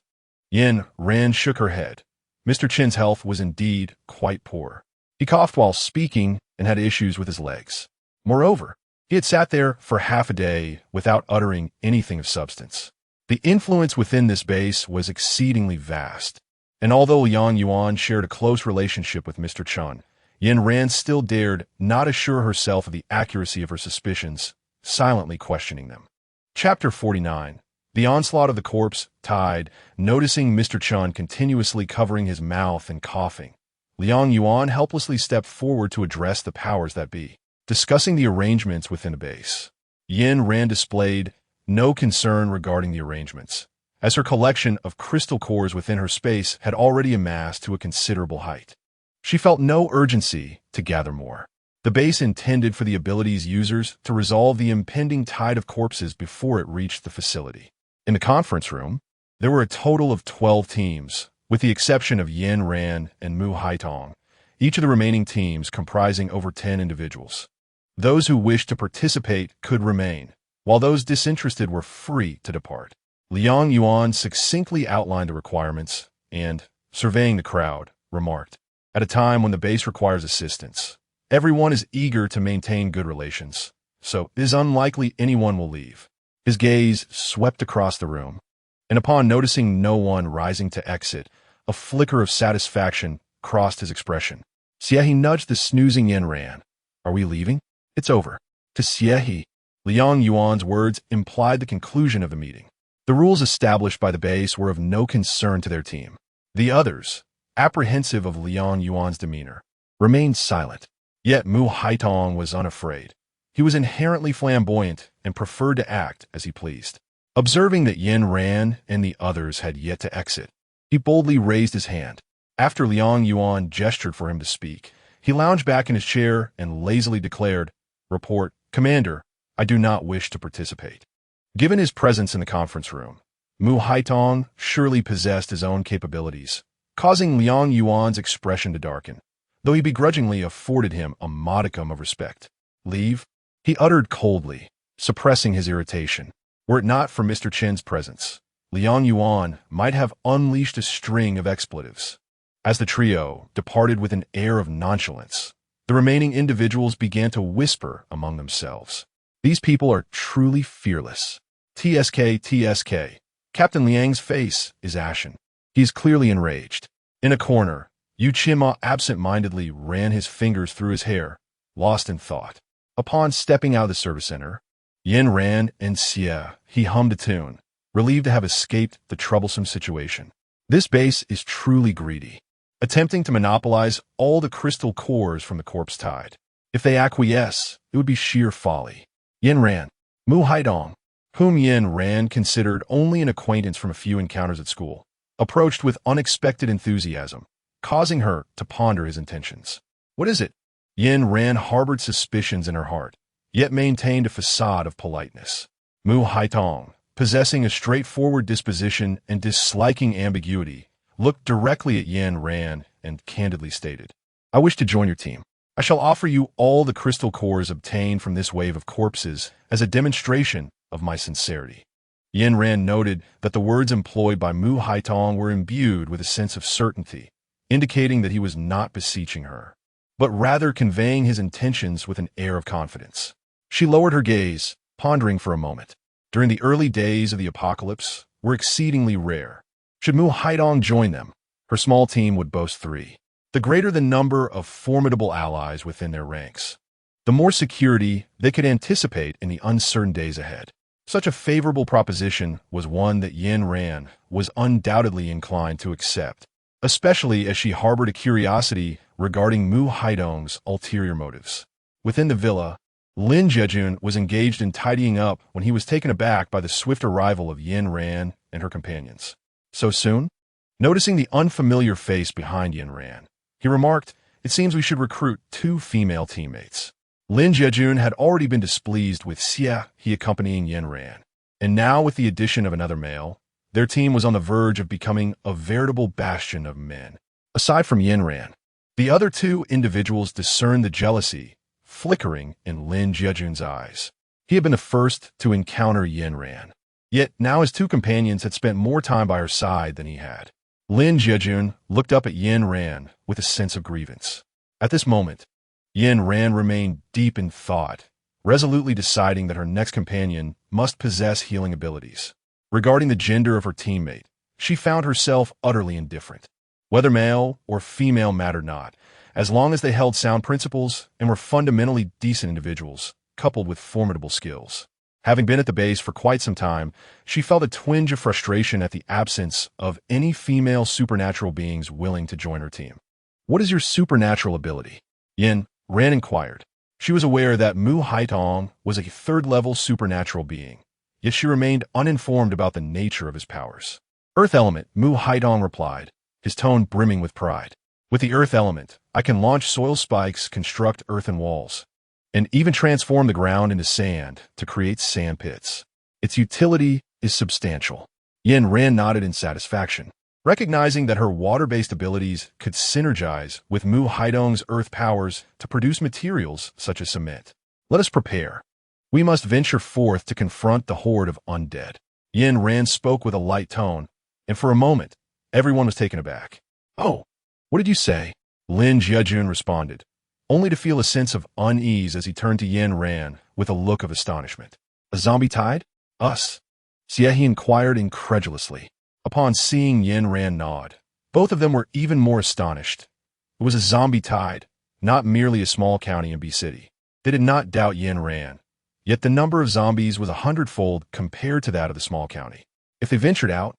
Yin Ran shook her head. Mr. Chen's health was indeed quite poor. He coughed while speaking and had issues with his legs. Moreover, he had sat there for half a day without uttering anything of substance. The influence within this base was exceedingly vast, and although Liang Yuan shared a close relationship with Mr. Chen, Yin Ran still dared not assure herself of the accuracy of her suspicions, silently questioning them. Chapter 49. The onslaught of the corpse tide. Noticing Mr. Chen continuously covering his mouth and coughing, Liang Yuan helplessly stepped forward to address the powers that be. Discussing the arrangements within the base, Yin Ran displayed no concern regarding the arrangements, as her collection of crystal cores within her space had already amassed to a considerable height. She felt no urgency to gather more. The base intended for the ability's users to resolve the impending tide of corpses before it reached the facility. In the conference room, there were a total of 12 teams, with the exception of Yin Ran and Mu Haitong, each of the remaining teams comprising over 10 individuals. Those who wished to participate could remain, while those disinterested were free to depart. Liang Yuan succinctly outlined the requirements and, surveying the crowd, remarked, "At a time when the base requires assistance, everyone is eager to maintain good relations, so it is unlikely anyone will leave." His gaze swept across the room, and upon noticing no one rising to exit, a flicker of satisfaction crossed his expression. Xie nudged the snoozing Yin Ran. "Are we leaving? It's over." To Xie, Liang Yuan's words implied the conclusion of the meeting. The rules established by the base were of no concern to their team. The others, apprehensive of Liang Yuan's demeanor, remained silent. Yet Mu Haitong was unafraid. He was inherently flamboyant and preferred to act as he pleased. Observing that Yin Ran and the others had yet to exit, he boldly raised his hand. After Liang Yuan gestured for him to speak, he lounged back in his chair and lazily declared, "Report, Commander, I do not wish to participate." Given his presence in the conference room, Mu Haitong surely possessed his own capabilities, causing Liang Yuan's expression to darken, though he begrudgingly afforded him a modicum of respect. "Leave?" he uttered coldly, suppressing his irritation. Were it not for Mr. Chen's presence, Liang Yuan might have unleashed a string of expletives. As the trio departed with an air of nonchalance, the remaining individuals began to whisper among themselves. "These people are truly fearless. TSK. Captain Liang's face is ashen. He is clearly enraged." In a corner, Yu Qinghong absent-mindedly ran his fingers through his hair, lost in thought. Upon stepping out of the service center, Yin Ran and Xie, he hummed a tune, relieved to have escaped the troublesome situation. This base is truly greedy, attempting to monopolize all the crystal cores from the corpse tide. If they acquiesce, it would be sheer folly. Yin Ran, Mu Haidong, whom Yin Ran considered only an acquaintance from a few encounters at school, approached with unexpected enthusiasm, causing her to ponder his intentions. "What is it?" Yin Ran harbored suspicions in her heart, yet maintained a facade of politeness. Mu Haitong, possessing a straightforward disposition and disliking ambiguity, looked directly at Yin Ran and candidly stated, "I wish to join your team. I shall offer you all the crystal cores obtained from this wave of corpses as a demonstration of my sincerity." Yin Ran noted that the words employed by Mu Haitong were imbued with a sense of certainty, indicating that he was not beseeching her, but rather conveying his intentions with an air of confidence. She lowered her gaze, pondering for a moment. During the early days of the apocalypse were exceedingly rare. Should Mu Haidong join them, her small team would boast 3. The greater the number of formidable allies within their ranks, the more security they could anticipate in the uncertain days ahead. Such a favorable proposition was one that Yin Ran was undoubtedly inclined to accept, especially as she harbored a curiosity regarding Mu Haidong's ulterior motives. Within the villa, Lin Jejun was engaged in tidying up when he was taken aback by the swift arrival of Yin Ran and her companions. "So soon?" Noticing the unfamiliar face behind Yin Ran, he remarked, "It seems we should recruit 2 female teammates." Lin Jejun had already been displeased with Xie he accompanying Yin Ran, and now with the addition of another male, their team was on the verge of becoming a veritable bastion of men. Aside from Yin Ran, the other 2 individuals discerned the jealousy flickering in Lin Jejun's eyes. He had been the first to encounter Yin Ran, yet now his 2 companions had spent more time by her side than he had. Lin Jejun looked up at Yin Ran with a sense of grievance. At this moment, Yin Ran remained deep in thought, resolutely deciding that her next companion must possess healing abilities. Regarding the gender of her teammate, she found herself utterly indifferent. Whether male or female mattered not, as long as they held sound principles and were fundamentally decent individuals, coupled with formidable skills. Having been at the base for quite some time, she felt a twinge of frustration at the absence of any female supernatural beings willing to join her team. "What is your supernatural ability?" Yin Ran inquired. She was aware that Mu Haitong was a 3rd-level supernatural being, yet she remained uninformed about the nature of his powers. "Earth element," Mu Haitong replied, his tone brimming with pride. With the earth element, I can launch soil spikes, construct earthen walls, and even transform the ground into sand to create sand pits. Its utility is substantial. Yin Ran nodded in satisfaction, recognizing that her water-based abilities could synergize with Mu Haidong's earth powers to produce materials such as cement. Let us prepare. We must venture forth to confront the horde of undead. Yin Ran spoke with a light tone, and for a moment, everyone was taken aback. Oh, what did you say? Lin Jiajun responded, only to feel a sense of unease as he turned to Yin Ran with a look of astonishment. A zombie tide? Us? Xie inquired incredulously. Upon seeing Yin Ran nod, both of them were even more astonished. It was a zombie tide, not merely a small county in B City. They did not doubt Yin Ran, yet the number of zombies was 100-fold compared to that of the small county. If they ventured out,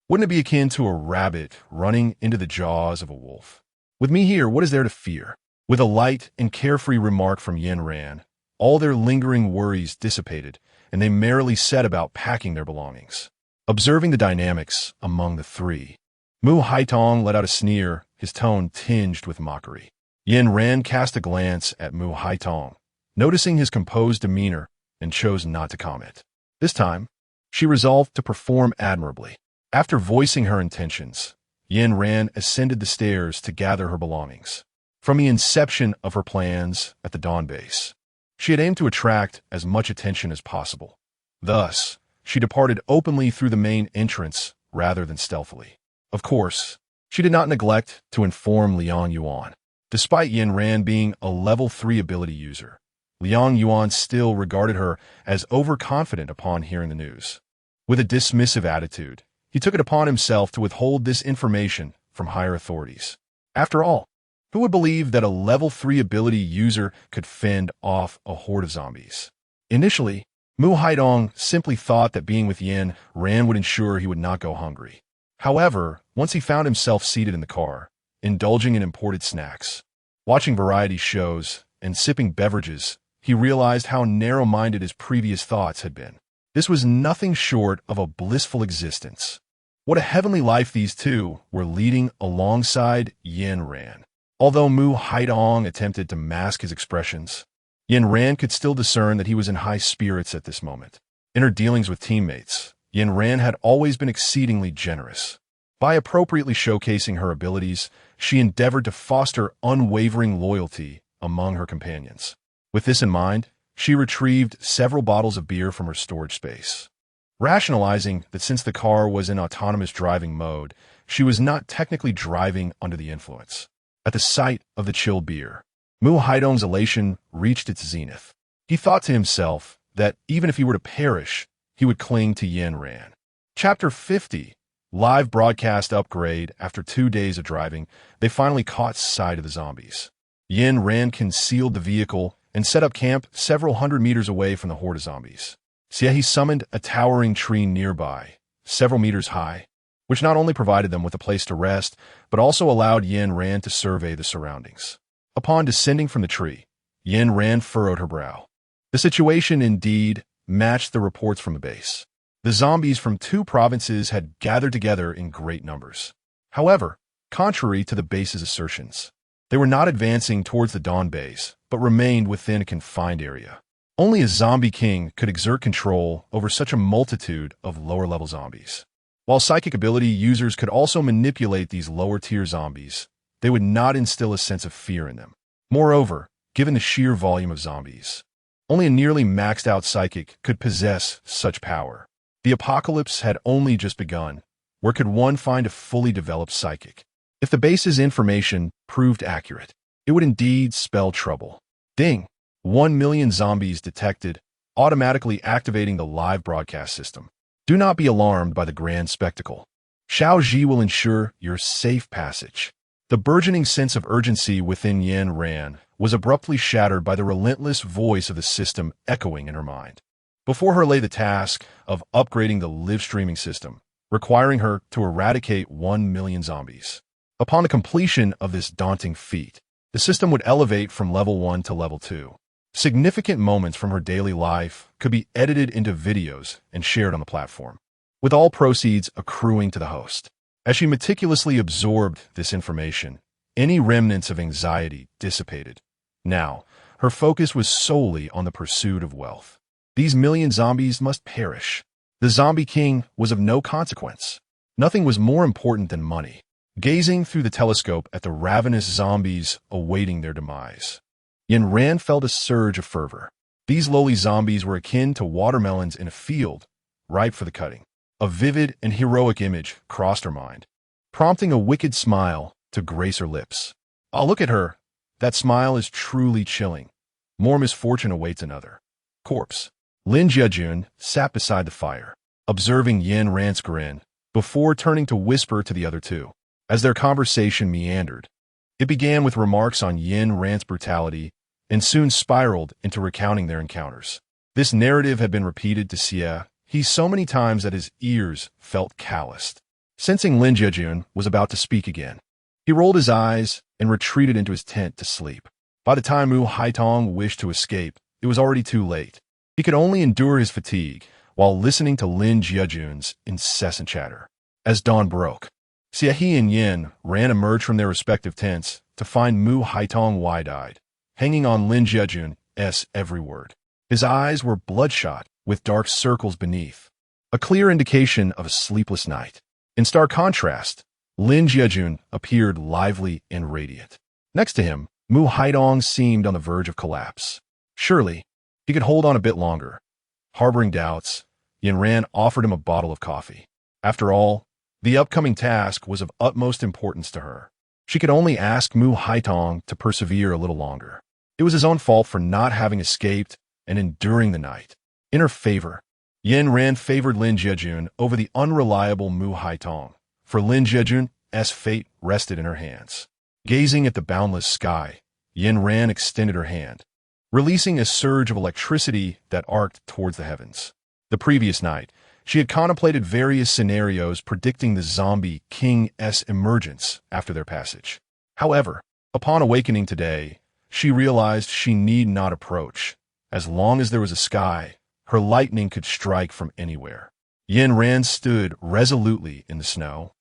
wouldn't it be akin to a rabbit running into the jaws of a wolf? With me here, what is there to fear? With a light and carefree remark from Yin Ran, all their lingering worries dissipated, and they merrily set about packing their belongings. Observing the dynamics among the three, Mu Haitong let out a sneer, his tone tinged with mockery. Yin Ran cast a glance at Mu Haitong, noticing his composed demeanor, and chose not to comment. This time, she resolved to perform admirably. After voicing her intentions, Yin Ran ascended the stairs to gather her belongings. From the inception of her plans at the Dawn base, she had aimed to attract as much attention as possible. Thus, she departed openly through the main entrance rather than stealthily. Of course, she did not neglect to inform Liang Yuan. Despite Yin Ran being a level 3 ability user, Liang Yuan still regarded her as overconfident upon hearing the news. With a dismissive attitude, he took it upon himself to withhold this information from higher authorities. After all, who would believe that a level 3 ability user could fend off a horde of zombies? Initially, Mu Haidong simply thought that being with Yin Ran would ensure he would not go hungry. However, once he found himself seated in the car, indulging in imported snacks, watching variety shows, and sipping beverages, he realized how narrow-minded his previous thoughts had been. This was nothing short of a blissful existence. What a heavenly life these two were leading alongside Yin Ran. Although Mu Haidong attempted to mask his expressions, Yin Ran could still discern that he was in high spirits at this moment. In her dealings with teammates, Yin Ran had always been exceedingly generous. By appropriately showcasing her abilities, she endeavored to foster unwavering loyalty among her companions. With this in mind, she retrieved several bottles of beer from her storage space, rationalizing that since the car was in autonomous driving mode, she was not technically driving under the influence. At the sight of the chilled beer, Mu Haidong's elation reached its zenith. He thought to himself that even if he were to perish, he would cling to Yin Ran. Chapter 50. Live broadcast upgrade. After 2 days of driving, they finally caught sight of the zombies. Yin Ran concealed the vehicle and set up camp several hundred meters away from the horde of zombies. Xie summoned a towering tree nearby, several meters high, which not only provided them with a place to rest, but also allowed Yin Ran to survey the surroundings. Upon descending from the tree, Yin Ran furrowed her brow. The situation indeed matched the reports from the base. The zombies from 2 provinces had gathered together in great numbers. However, contrary to the base's assertions, they were not advancing towards the Dawn base, but remained within a confined area. Only a zombie king could exert control over such a multitude of lower-level zombies. While psychic ability users could also manipulate these lower-tier zombies, they would not instill a sense of fear in them. Moreover, given the sheer volume of zombies, only a nearly maxed-out psychic could possess such power. The apocalypse had only just begun. Where could one find a fully developed psychic? If the base's information proved accurate, it would indeed spell trouble. Ding! 1 million zombies detected, automatically activating the live broadcast system. Do not be alarmed by the grand spectacle. Xiao Ji will ensure your safe passage. The burgeoning sense of urgency within Yin Ran was abruptly shattered by the relentless voice of the system echoing in her mind. Before her lay the task of upgrading the live streaming system, requiring her to eradicate 1 million zombies. Upon the completion of this daunting feat, the system would elevate from level 1 to level 2. Significant moments from her daily life could be edited into videos and shared on the platform, with all proceeds accruing to the host. As she meticulously absorbed this information, Any remnants of anxiety dissipated. Now, her focus was solely on the pursuit of wealth. These million zombies must perish. The zombie king was of no consequence. Nothing was more important than money. Gazing through the telescope at the ravenous zombies awaiting their demise, Yin Ran felt a surge of fervor. These lowly zombies were akin to watermelons in a field, ripe for the cutting. A vivid and heroic image crossed her mind, prompting a wicked smile to grace her lips. "I'll look at her. That smile is truly chilling. More misfortune awaits another." Corpse. Lin Jiajun sat beside the fire, observing Yin Ran's grin, before turning to whisper to the other two. As their conversation meandered, it began with remarks on Yin Ran's brutality and soon spiraled into recounting their encounters. This narrative had been repeated to Xie he so many times that his ears felt calloused. Sensing Lin Jiajun was about to speak again, he rolled his eyes and retreated into his tent to sleep. By the time Mu Haitong wished to escape, it was already too late. He could only endure his fatigue while listening to Lin Jiajun's incessant chatter. As dawn broke, Xie and Yin Ran emerged from their respective tents to find Mu Haitong wide-eyed, hanging on Lin Jiajun's every word. His eyes were bloodshot, with dark circles beneath, a clear indication of a sleepless night. In stark contrast, Lin Jiajun appeared lively and radiant. Next to him, Mu Haitong seemed on the verge of collapse. Surely, he could hold on a bit longer. Harboring doubts, Yin Ran offered him a bottle of coffee. After all, the upcoming task was of utmost importance to her. She could only ask Mu Haitong to persevere a little longer. It was his own fault for not having escaped and enduring the night. In her favor, Yin Ran favored Lin Jiajun over the unreliable Mu Haitong, for Lin Jiajun's fate rested in her hands. Gazing at the boundless sky, Yin Ran extended her hand, releasing a surge of electricity that arced towards the heavens. The previous night, she had contemplated various scenarios predicting the zombie king's emergence after their passage. However, upon awakening today, she realized she need not approach. As long as there was a sky, her lightning could strike from anywhere. Yin Ran stood resolutely in the snow,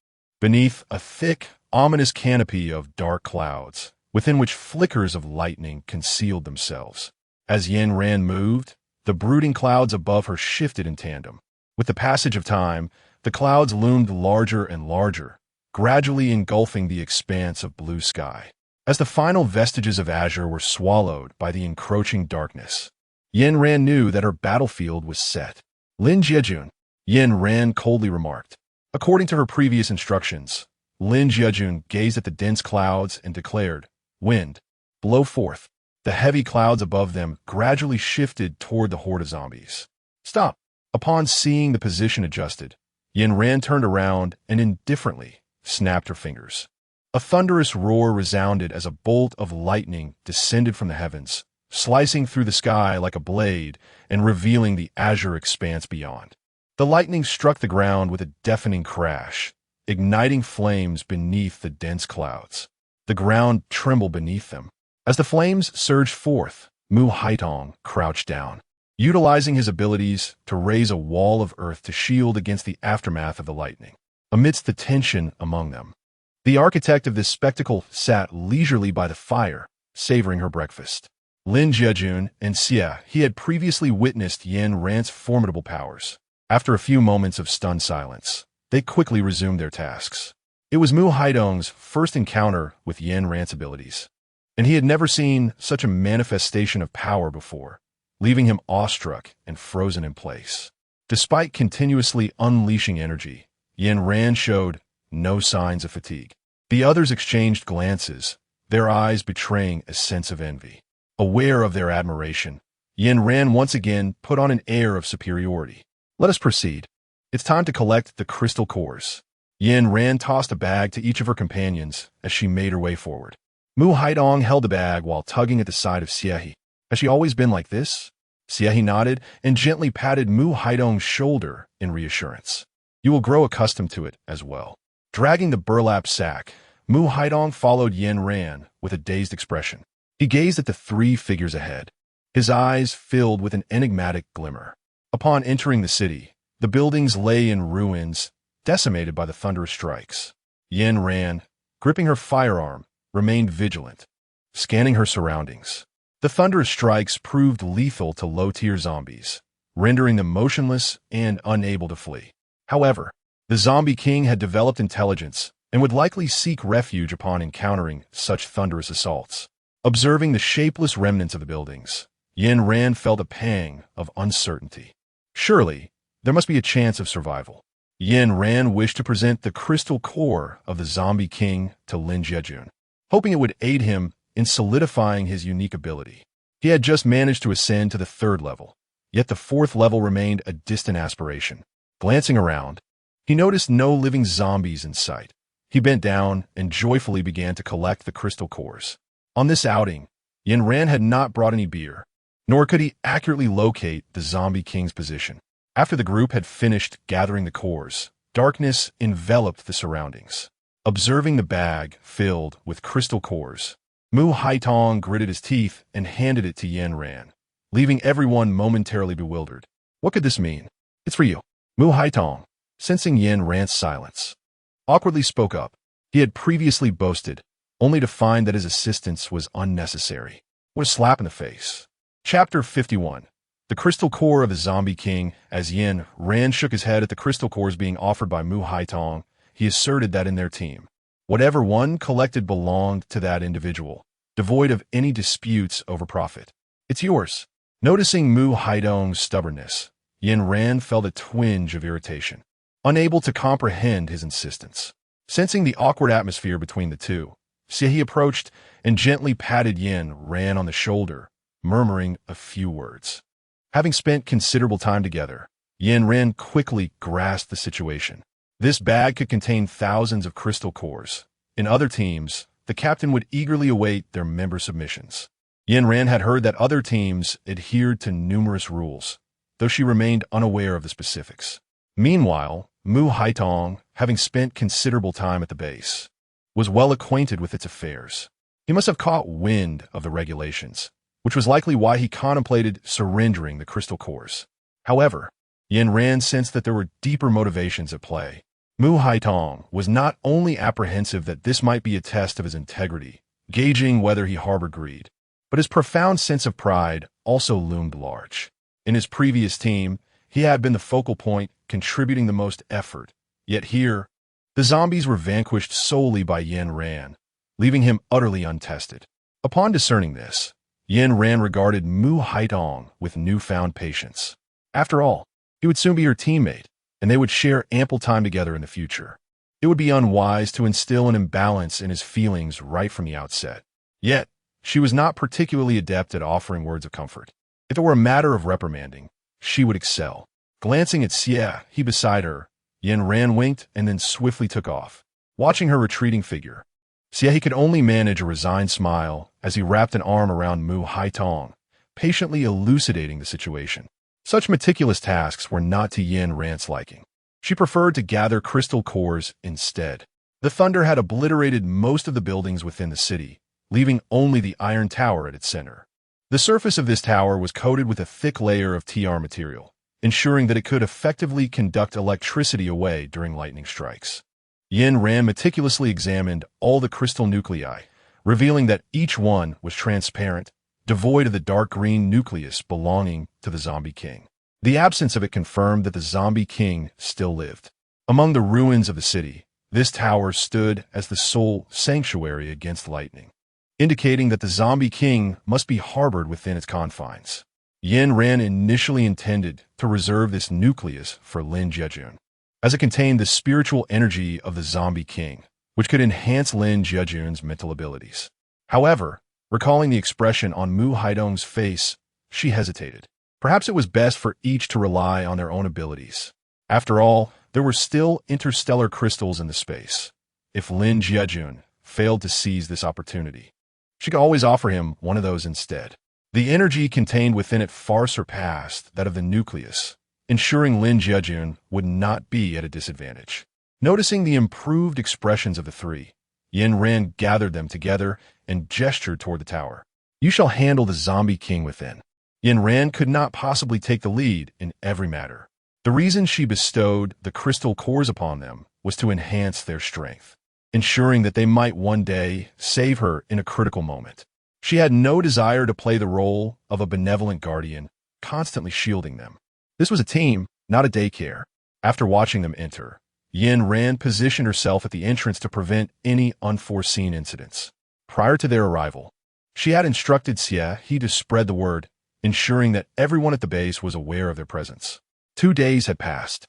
beneath a thick, ominous canopy of dark clouds, within which flickers of lightning concealed themselves. As Yin Ran moved, the brooding clouds above her shifted in tandem. With the passage of time, the clouds loomed larger and larger, gradually engulfing the expanse of blue sky. As the final vestiges of azure were swallowed by the encroaching darkness, Yin Ran knew that her battlefield was set. "Lin Jiajun," Yin Ran coldly remarked. According to her previous instructions, Lin Jiajun gazed at the dense clouds and declared, "Wind, blow forth." The heavy clouds above them gradually shifted toward the horde of zombies. "Stop." Upon seeing the position adjusted, Yin Ran turned around and indifferently snapped her fingers. A thunderous roar resounded as a bolt of lightning descended from the heavens, slicing through the sky like a blade and revealing the azure expanse beyond. The lightning struck the ground with a deafening crash, igniting flames beneath the dense clouds. The ground trembled beneath them. As the flames surged forth, Mu Haitong crouched down, utilizing his abilities to raise a wall of earth to shield against the aftermath of the lightning. Amidst the tension among them, the architect of this spectacle sat leisurely by the fire, savoring her breakfast. Lin Jiajun and Xie he had previously witnessed Yin Ran's formidable powers. After a few moments of stunned silence, they quickly resumed their tasks. It was Mu Haitong's first encounter with Yin Ran's abilities, and he had never seen such a manifestation of power before, leaving him awestruck and frozen in place. Despite continuously unleashing energy, Yin Ran showed no signs of fatigue. The others exchanged glances, their eyes betraying a sense of envy. Aware of their admiration, Yin Ran once again put on an air of superiority. "Let us proceed. It's time to collect the crystal cores." Yin Ran tossed a bag to each of her companions as she made her way forward. Mu Haitong held the bag while tugging at the side of Xie. "Has she always been like this?" Xie nodded and gently patted Mu Haitong's shoulder in reassurance. "You will grow accustomed to it as well." Dragging the burlap sack, Mu Haitong followed Yin Ran with a dazed expression. He gazed at the three figures ahead, his eyes filled with an enigmatic glimmer. Upon entering the city, the buildings lay in ruins, decimated by the thunderous strikes. Yin Ran, gripping her firearm, remained vigilant, scanning her surroundings. The thunderous strikes proved lethal to low-tier zombies, rendering them motionless and unable to flee. However, the Zombie King had developed intelligence and would likely seek refuge upon encountering such thunderous assaults. Observing the shapeless remnants of the buildings, Yin Ran felt a pang of uncertainty. Surely, there must be a chance of survival. Yin Ran wished to present the crystal core of the Zombie King to Lin Jiejun, hoping it would aid him in solidifying his unique ability. He had just managed to ascend to the 3rd level, yet the 4th level remained a distant aspiration. Glancing around, he noticed no living zombies in sight. He bent down and joyfully began to collect the crystal cores. On this outing, Yin Ran had not brought any beer, nor could he accurately locate the Zombie King's position. After the group had finished gathering the cores, darkness enveloped the surroundings. Observing the bag filled with crystal cores, Mu Haitong gritted his teeth and handed it to Yin Ran, leaving everyone momentarily bewildered. What could this mean? It's for you. Mu Haitong, sensing Yin Ran's silence, awkwardly spoke up. He had previously boasted, only to find that his assistance was unnecessary. What a slap in the face. Chapter 51. The Crystal Core of the Zombie King. As Yin Ran shook his head at the crystal cores being offered by Mu Haitong, he asserted that in their team, whatever one collected belonged to that individual, devoid of any disputes over profit. It's yours. Noticing Mu Haitong's stubbornness, Yin Ran felt a twinge of irritation, unable to comprehend his insistence. Sensing the awkward atmosphere between the two, he approached and gently patted Yin Ran on the shoulder, murmuring a few words. Having spent considerable time together, Yin Ran quickly grasped the situation. This bag could contain thousands of crystal cores. In other teams, the captain would eagerly await their member submissions. Yin Ran had heard that other teams adhered to numerous rules, though she remained unaware of the specifics. Meanwhile, Mu Haitong, having spent considerable time at the base, was well acquainted with its affairs. He must have caught wind of the regulations, which was likely why he contemplated surrendering the crystal cores. However, Yin Ran sensed that there were deeper motivations at play. Mu Haitong was not only apprehensive that this might be a test of his integrity, gauging whether he harbored greed, but his profound sense of pride also loomed large. In his previous team, he had been the focal point, contributing the most effort. Yet here, the zombies were vanquished solely by Yin Ran, leaving him utterly untested. Upon discerning this, Yin Ran regarded Mu Haitong with newfound patience. After all, he would soon be her teammate, and they would share ample time together in the future. It would be unwise to instill an imbalance in his feelings right from the outset. Yet, she was not particularly adept at offering words of comfort. If it were a matter of reprimanding, she would excel. Glancing at he beside her, Yin Ran winked and then swiftly took off. Watching her retreating figure, he could only manage a resigned smile as he wrapped an arm around Mu Haitong, patiently elucidating the situation. Such meticulous tasks were not to Yin Ran's liking. She preferred to gather crystal cores instead. The thunder had obliterated most of the buildings within the city, leaving only the iron tower at its center. The surface of this tower was coated with a thick layer of TR material, ensuring that it could effectively conduct electricity away during lightning strikes. Yin Ran meticulously examined all the crystal nuclei, revealing that each one was transparent, devoid of the dark green nucleus belonging to the Zombie King. The absence of it confirmed that the Zombie King still lived. Among the ruins of the city, this tower stood as the sole sanctuary against lightning, indicating that the Zombie King must be harbored within its confines. Yin Ran initially intended to reserve this nucleus for Lin Jiejun, as it contained the spiritual energy of the Zombie King, which could enhance Lin Jiejun's mental abilities. However, recalling the expression on Mu Haitong's face, she hesitated. Perhaps it was best for each to rely on their own abilities. After all, there were still interstellar crystals in the space. If Lin Jiejun failed to seize this opportunity, she could always offer him one of those instead. The energy contained within it far surpassed that of the nucleus, ensuring Lin Jiejun would not be at a disadvantage. Noticing the improved expressions of the three, Yin Ran gathered them together and gestured toward the tower. You shall handle the Zombie King within. Yin Ran could not possibly take the lead in every matter. The reason she bestowed the crystal cores upon them was to enhance their strength. ensuring that they might one day save her in a critical moment. She had no desire to play the role of a benevolent guardian, constantly shielding them. This was a team, not a daycare. After watching them enter, Yin Ran positioned herself at the entrance to prevent any unforeseen incidents. Prior to their arrival, she had instructed Xie He to spread the word, ensuring that everyone at the base was aware of their presence. 2 days had passed,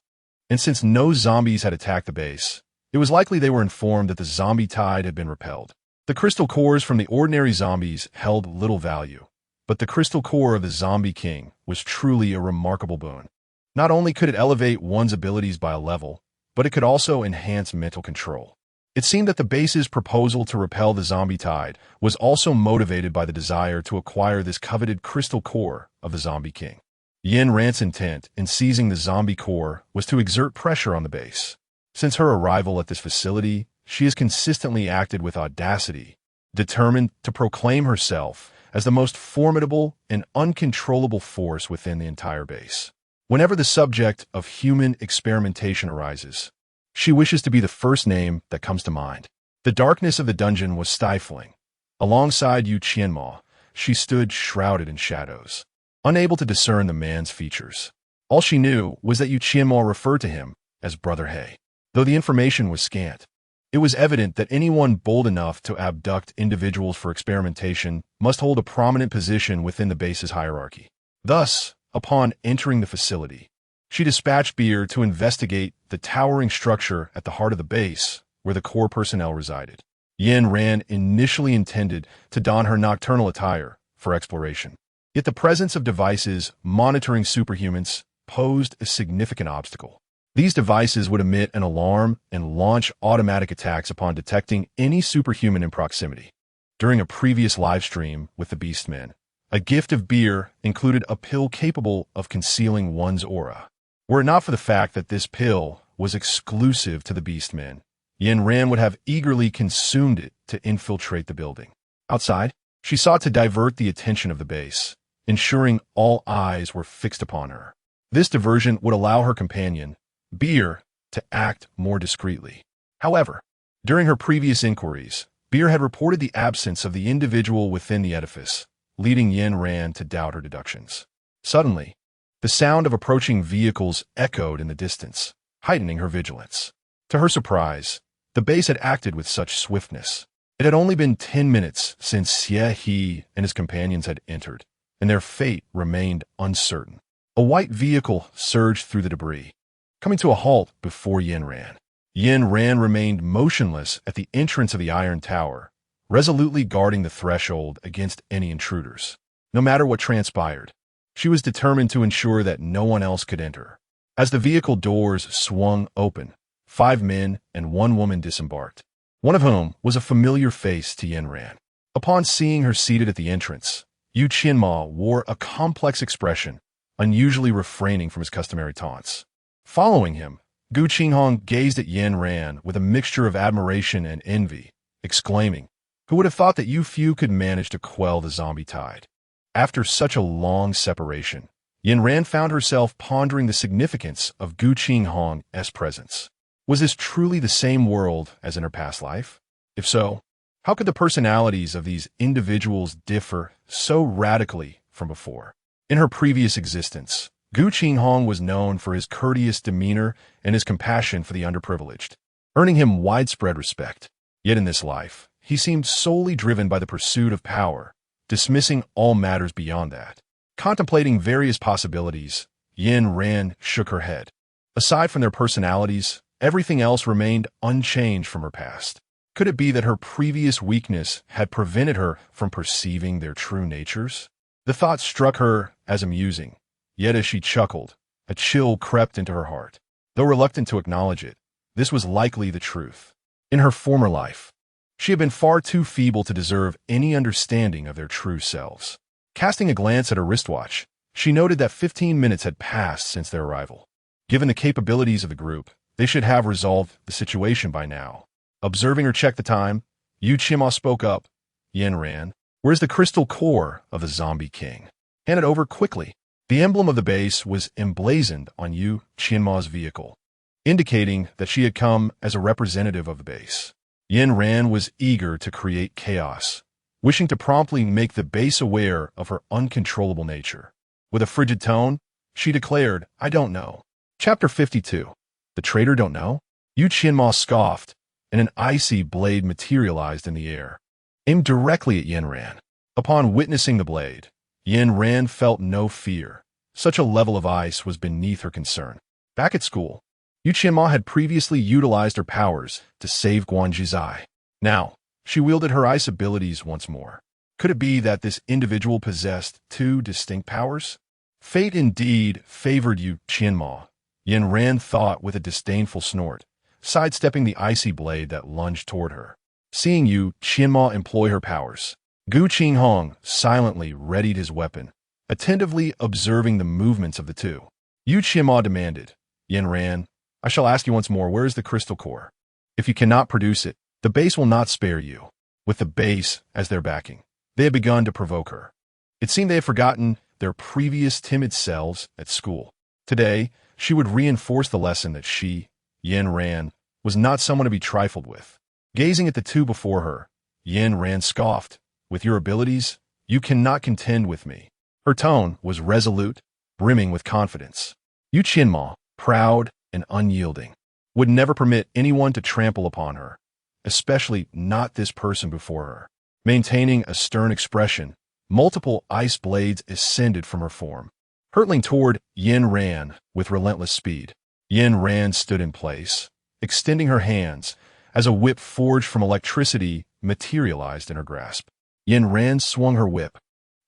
and since no zombies had attacked the base, it was likely they were informed that the zombie tide had been repelled. The crystal cores from the ordinary zombies held little value, but the crystal core of the Zombie King was truly a remarkable boon. Not only could it elevate one's abilities by a level, but it could also enhance mental control. It seemed that the base's proposal to repel the zombie tide was also motivated by the desire to acquire this coveted crystal core of the Zombie King. Yin Ran's intent in seizing the zombie core was to exert pressure on the base. Since her arrival at this facility, she has consistently acted with audacity, determined to proclaim herself as the most formidable and uncontrollable force within the entire base. Whenever the subject of human experimentation arises, she wishes to be the first name that comes to mind. The darkness of the dungeon was stifling. Alongside Gu Qinghong, she stood shrouded in shadows, unable to discern the man's features. All she knew was that Gu Qinghong referred to him as Brother He. Though the information was scant, it was evident that anyone bold enough to abduct individuals for experimentation must hold a prominent position within the base's hierarchy. Thus, upon entering the facility, she dispatched Beer to investigate the towering structure at the heart of the base where the core personnel resided. Yin Ran initially intended to don her nocturnal attire for exploration. Yet the presence of devices monitoring superhumans posed a significant obstacle. These devices would emit an alarm and launch automatic attacks upon detecting any superhuman in proximity. During a previous livestream with the Beastmen, a gift of beer included a pill capable of concealing one's aura. Were it not for the fact that this pill was exclusive to the Beastmen, Yin Ran would have eagerly consumed it to infiltrate the building. Outside, she sought to divert the attention of the base, ensuring all eyes were fixed upon her. This diversion would allow her companion, Beer, to act more discreetly. However, during her previous inquiries, Beer had reported the absence of the individual within the edifice, leading Yin Ran to doubt her deductions. Suddenly, the sound of approaching vehicles echoed in the distance, heightening her vigilance. To her surprise, the base had acted with such swiftness. It had only been 10 minutes since Xie He and his companions had entered, and their fate remained uncertain. A white vehicle surged through the debris, coming to a halt before Yin Ran. Yin Ran remained motionless at the entrance of the Iron Tower, resolutely guarding the threshold against any intruders. No matter what transpired, she was determined to ensure that no one else could enter. As the vehicle doors swung open, 5 men and 1 woman disembarked, one of whom was a familiar face to Yin Ran. Upon seeing her seated at the entrance, Gu Qinghong wore a complex expression, unusually refraining from his customary taunts. Following him, Gu Qinghong gazed at Yin Ran with a mixture of admiration and envy, exclaiming, "Who would have thought that you few could manage to quell the zombie tide?" After such a long separation, Yin Ran found herself pondering the significance of Gu Qinghong's presence. Was this truly the same world as in her past life? If so, how could the personalities of these individuals differ so radically from before? In her previous existence, Gu Qinghong was known for his courteous demeanor and his compassion for the underprivileged, earning him widespread respect. Yet in this life, he seemed solely driven by the pursuit of power, dismissing all matters beyond that. Contemplating various possibilities, Yin Ran shook her head. Aside from their personalities, everything else remained unchanged from her past. Could it be that her previous weakness had prevented her from perceiving their true natures? The thought struck her as amusing. Yet as she chuckled, a chill crept into her heart. Though reluctant to acknowledge it, this was likely the truth. In her former life, she had been far too feeble to deserve any understanding of their true selves. Casting a glance at her wristwatch, she noted that 15 minutes had passed since their arrival. Given the capabilities of the group, they should have resolved the situation by now. Observing her check the time, Gu Qinghong spoke up. "Yin Ran, where's the crystal core of the Zombie King? Hand it over quickly." The emblem of the base was emblazoned on Gu Qinghong's vehicle, indicating that she had come as a representative of the base. Yin Ran was eager to create chaos, wishing to promptly make the base aware of her uncontrollable nature. With a frigid tone, she declared, "I don't know." Chapter 52. The traitor don't know? Gu Qinghong scoffed, and an icy blade materialized in the air, aimed directly at Yin Ran. Upon witnessing the blade, Yin Ran felt no fear. Such a level of ice was beneath her concern. Back at school, Gu Qinghong had previously utilized her powers to save Guanji's eye. Now, she wielded her ice abilities once more. Could it be that this individual possessed two distinct powers? Fate indeed favored Gu Qinghong, Yin Ran thought with a disdainful snort, sidestepping the icy blade that lunged toward her. Seeing Gu Qinghong employ her powers, Gu Qinghong silently readied his weapon, attentively observing the movements of the two. Gu Qinghong demanded, "Yin Ran, I shall ask you once more, where is the crystal core? If you cannot produce it, the base will not spare you." With the base as their backing, they had begun to provoke her. It seemed they had forgotten their previous timid selves at school. Today, she would reinforce the lesson that she, Yin Ran, was not someone to be trifled with. Gazing at the two before her, Yin Ran scoffed, "With your abilities, you cannot contend with me." Her tone was resolute, brimming with confidence. Gu Qinghong, proud and unyielding, would never permit anyone to trample upon her, especially not this person before her. Maintaining a stern expression, multiple ice blades ascended from her form, hurtling toward Yin Ran with relentless speed. Yin Ran stood in place, extending her hands as a whip forged from electricity materialized in her grasp. Yin Ran swung her whip,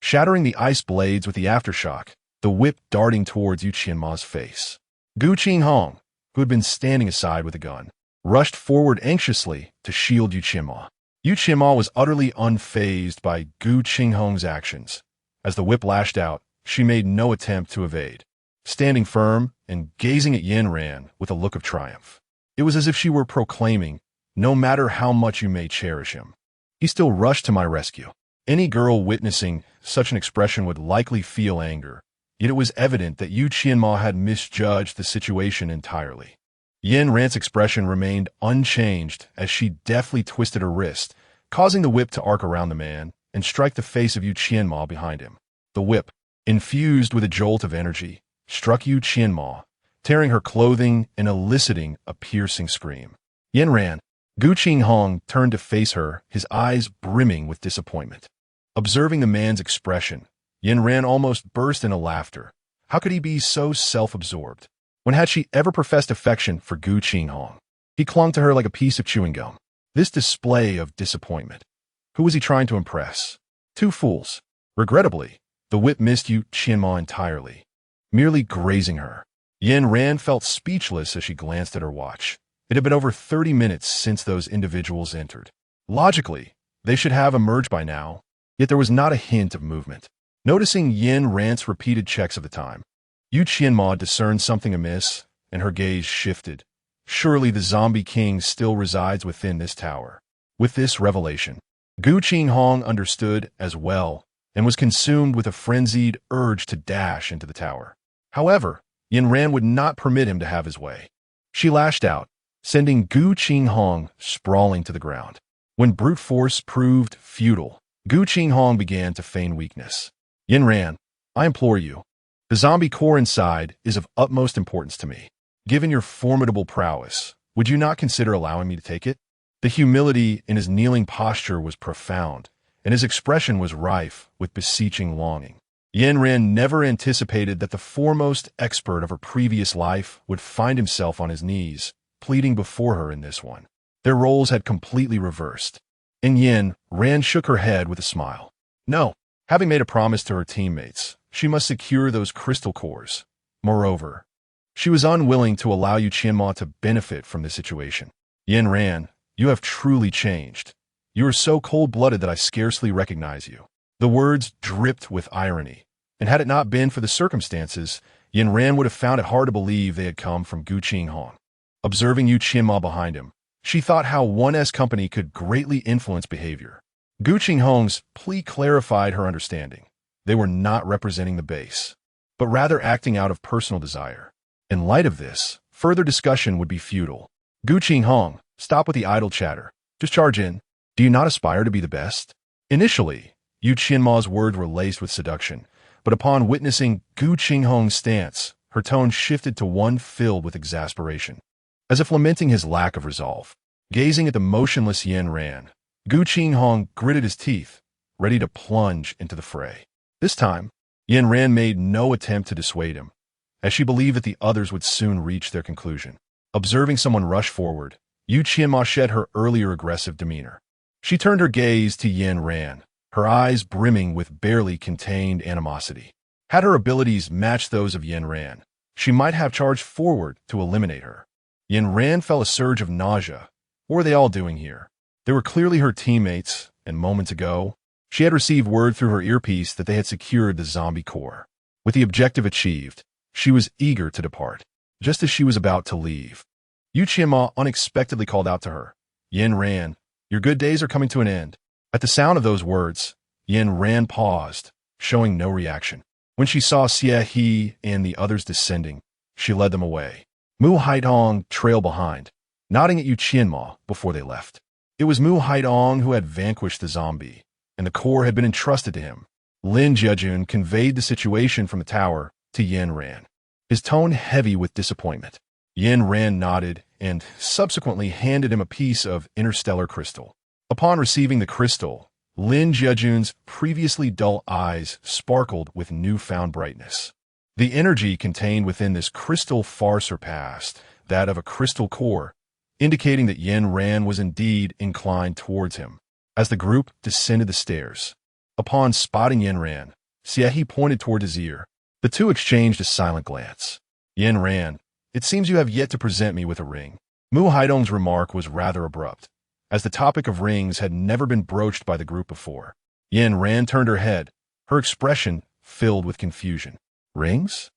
shattering the ice blades with the aftershock, the whip darting towards Gu Qinghong's face. Gu Qinghong, who had been standing aside with a gun, rushed forward anxiously to shield Gu Qinghong. Gu Qinghong was utterly unfazed by Gu Qinghong's actions. As the whip lashed out, she made no attempt to evade, standing firm and gazing at Yin Ran with a look of triumph. It was as if she were proclaiming, "No matter how much you may cherish him, he still rushed to my rescue." Any girl witnessing such an expression would likely feel anger, yet it was evident that Gu Qinghong had misjudged the situation entirely. Yin Ran's expression remained unchanged as she deftly twisted her wrist, causing the whip to arc around the man and strike the face of Gu Qinghong behind him. The whip, infused with a jolt of energy, struck Gu Qinghong, tearing her clothing and eliciting a piercing scream. Yin Ran, Gu Qinghong turned to face her, his eyes brimming with disappointment. Observing the man's expression, Yin Ran almost burst into laughter. How could he be so self-absorbed? When had she ever professed affection for Gu Qinghong? He clung to her like a piece of chewing gum. This display of disappointment. Who was he trying to impress? Two fools. Regrettably, the whip missed Gu Qinghong entirely, merely grazing her. Yin Ran felt speechless as she glanced at her watch. It had been over 30 minutes since those individuals entered. Logically, they should have emerged by now, yet there was not a hint of movement. Noticing Yin Ran's repeated checks of the time, Gu Qinghong discerned something amiss, and her gaze shifted. Surely the zombie king still resides within this tower. With this revelation, Gu Qinghong understood as well, and was consumed with a frenzied urge to dash into the tower. However, Yin Ran would not permit him to have his way. She lashed out, sending Gu Qinghong sprawling to the ground. When brute force proved futile, Gu Qinghong began to feign weakness. "Yin Ran, I implore you. The zombie core inside is of utmost importance to me. Given your formidable prowess, would you not consider allowing me to take it?" The humility in his kneeling posture was profound, and his expression was rife with beseeching longing. Yin Ran never anticipated that the foremost expert of her previous life would find himself on his knees, pleading before her in this one. Their roles had completely reversed. And Yin Ran shook her head with a smile. No, having made a promise to her teammates, she must secure those crystal cores. Moreover, she was unwilling to allow Gu Qinghong to benefit from this situation. "Yin Ran, you have truly changed. You are so cold-blooded that I scarcely recognize you." The words dripped with irony, and had it not been for the circumstances, Yin Ran would have found it hard to believe they had come from Gu Qinghong. Observing Gu Qinghong behind him, she thought how one's company could greatly influence behavior. Gu Qinghong's plea clarified her understanding. They were not representing the base, but rather acting out of personal desire. In light of this, further discussion would be futile. "Gu Qinghong, stop with the idle chatter. Just charge in. Do you not aspire to be the best? Initially, Gu Qinghong's words were laced with seduction, but upon witnessing Gu Qinghong's stance, her tone shifted to one filled with exasperation. As if lamenting his lack of resolve, gazing at the motionless Yin Ran, Gu Qinghong gritted his teeth, ready to plunge into the fray. This time, Yin Ran made no attempt to dissuade him, as she believed that the others would soon reach their conclusion. Observing someone rush forward, Gu Qinghong shed her earlier aggressive demeanor. She turned her gaze to Yin Ran, her eyes brimming with barely contained animosity. Had her abilities matched those of Yin Ran, she might have charged forward to eliminate her. Yin Ran felt a surge of nausea. What were they all doing here? They were clearly her teammates, and moments ago, she had received word through her earpiece that they had secured the zombie core. With the objective achieved, she was eager to depart. Just as she was about to leave, Gu Qinghong unexpectedly called out to her, "Yin Ran, your good days are coming to an end." At the sound of those words, Yin Ran paused, showing no reaction. When she saw Xie He and the others descending, she led them away. Mu Haidong trailed behind, nodding at Gu Qinghong before they left. It was Mu Haidong who had vanquished the zombie, and the core had been entrusted to him. Lin Jiajun conveyed the situation from the tower to Yin Ran, his tone heavy with disappointment. Yin Ran nodded and subsequently handed him a piece of interstellar crystal. Upon receiving the crystal, Lin Jiajun's previously dull eyes sparkled with newfound brightness. The energy contained within this crystal far surpassed that of a crystal core, indicating that Yin Ran was indeed inclined towards him. As the group descended the stairs, upon spotting Yin Ran, Xie He pointed toward his ear. The two exchanged a silent glance. Yin Ran, it seems you have yet to present me with a ring. Mu Haidong's remark was rather abrupt, as the topic of rings had never been broached by the group before. Yin Ran turned her head, her expression filled with confusion. Rings?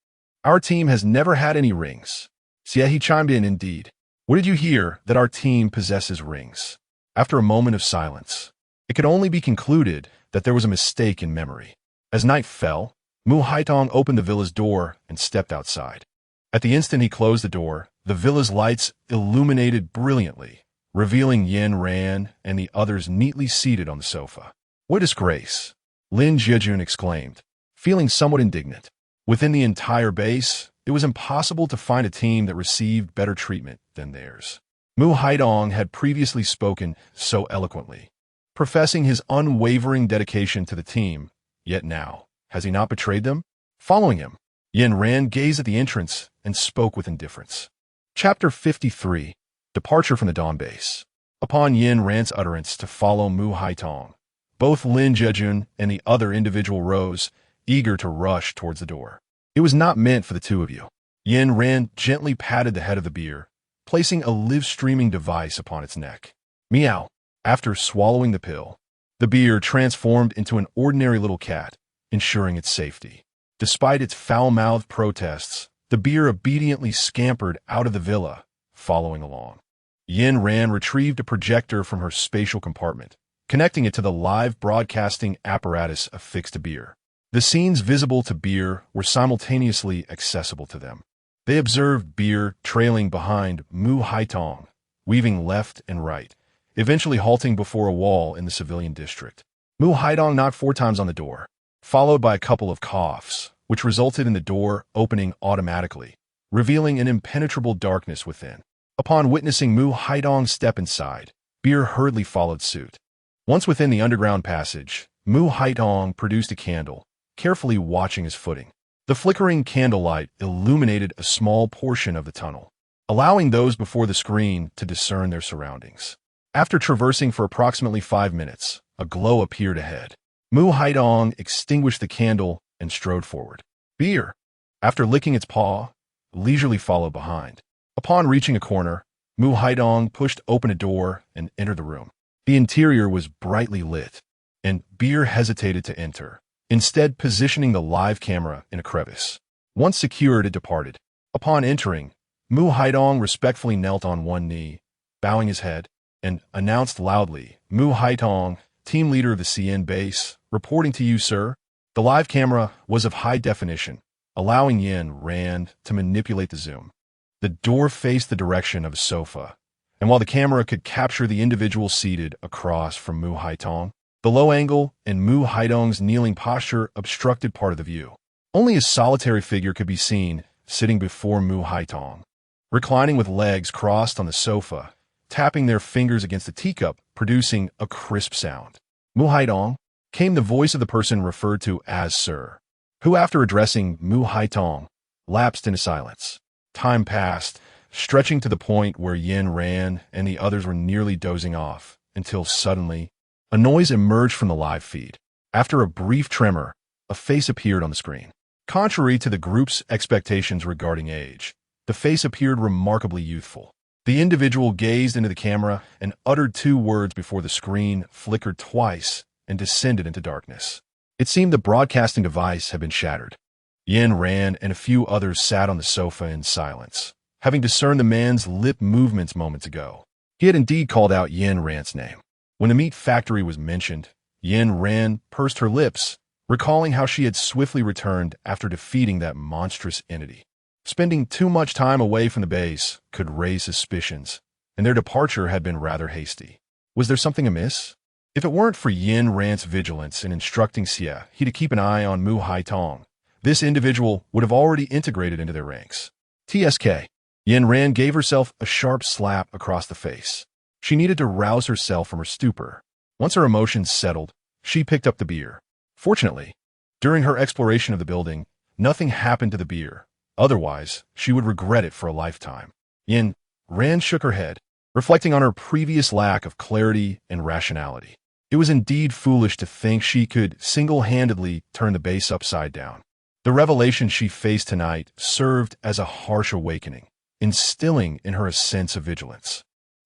Our team has never had any rings. Xie He chimed in, indeed. What did you hear that our team possesses rings? After a moment of silence, it could only be concluded that there was a mistake in memory. As night fell, Mu Haidong opened the villa's door and stepped outside. At the instant he closed the door, the villa's lights illuminated brilliantly, revealing Yin Ran and the others neatly seated on the sofa. What disgrace! Lin Jiajun exclaimed, feeling somewhat indignant. Within the entire base, it was impossible to find a team that received better treatment than theirs. Mu Haidong had previously spoken so eloquently, professing his unwavering dedication to the team, yet now, has he not betrayed them? Following him, Yin Ran gazed at the entrance and spoke with indifference. Chapter 53. Departure from the Dawn Base. Upon Yin Ran's utterance to follow Mu Haidong, both Lin Jiajun and the other individual rose, eager to rush towards the door. It was not meant for the two of you. Yin Ran gently patted the head of the bear, placing a live-streaming device upon its neck. Meow. After swallowing the pill, the bear transformed into an ordinary little cat, ensuring its safety. Despite its foul-mouthed protests, the bear obediently scampered out of the villa, following along. Yin Ran retrieved a projector from her spatial compartment, connecting it to the live broadcasting apparatus affixed to bear. The scenes visible to bear were simultaneously accessible to them. They observed bear trailing behind Mu Haidong, weaving left and right, eventually halting before a wall in the civilian district. Mu Haidong knocked 4 times on the door, followed by a couple of coughs, which resulted in the door opening automatically, revealing an impenetrable darkness within. Upon witnessing Mu Haidong step inside, bear hurriedly followed suit. Once within the underground passage, Mu Haidong produced a candle, carefully watching his footing. The flickering candlelight illuminated a small portion of the tunnel, allowing those before the screen to discern their surroundings. After traversing for approximately 5 minutes, a glow appeared ahead. Mu Haidong extinguished the candle and strode forward. Bear, after licking its paw, leisurely followed behind. Upon reaching a corner, Mu Haidong pushed open a door and entered the room. The interior was brightly lit, and Bear hesitated to enter, instead positioning the live camera in a crevice. Once secured, it departed. Upon entering, Mu Haidong respectfully knelt on one knee, bowing his head, and announced loudly, "Mu Haidong, team leader of the CN base, reporting to you, sir." The live camera was of high definition, allowing Yin Ran to manipulate the zoom. The door faced the direction of a sofa, and while the camera could capture the individual seated across from Mu Haitong, the low angle and Mu Haitong's kneeling posture obstructed part of the view. Only a solitary figure could be seen sitting before Mu Haitong, reclining with legs crossed on the sofa, tapping their fingers against the teacup, producing a crisp sound. Mu Haitong, came the voice of the person referred to as Sir, who after addressing Mu Haitong, lapsed into silence. Time passed, stretching to the point where Yin Ran and the others were nearly dozing off, until suddenly, a noise emerged from the live feed. After a brief tremor, a face appeared on the screen. Contrary to the group's expectations regarding age, the face appeared remarkably youthful. The individual gazed into the camera and uttered 2 words before the screen flickered twice and descended into darkness. It seemed the broadcasting device had been shattered. Yin Ran and a few others sat on the sofa in silence, having discerned the man's lip movements moments ago. He had indeed called out Yin Ran's name. When the meat factory was mentioned, Yin Ran pursed her lips, recalling how she had swiftly returned after defeating that monstrous entity. Spending too much time away from the base could raise suspicions, and their departure had been rather hasty. Was there something amiss? If it weren't for Yin Ran's vigilance in instructing Xie he to keep an eye on Mu Haitong, this individual would have already integrated into their ranks. TSK. Yin Ran gave herself a sharp slap across the face. She needed to rouse herself from her stupor. Once her emotions settled, she picked up the beer. Fortunately, during her exploration of the building, nothing happened to the beer. Otherwise, she would regret it for a lifetime. Yin Ran shook her head, reflecting on her previous lack of clarity and rationality. It was indeed foolish to think she could single-handedly turn the base upside down. The revelation she faced tonight served as a harsh awakening, instilling in her a sense of vigilance.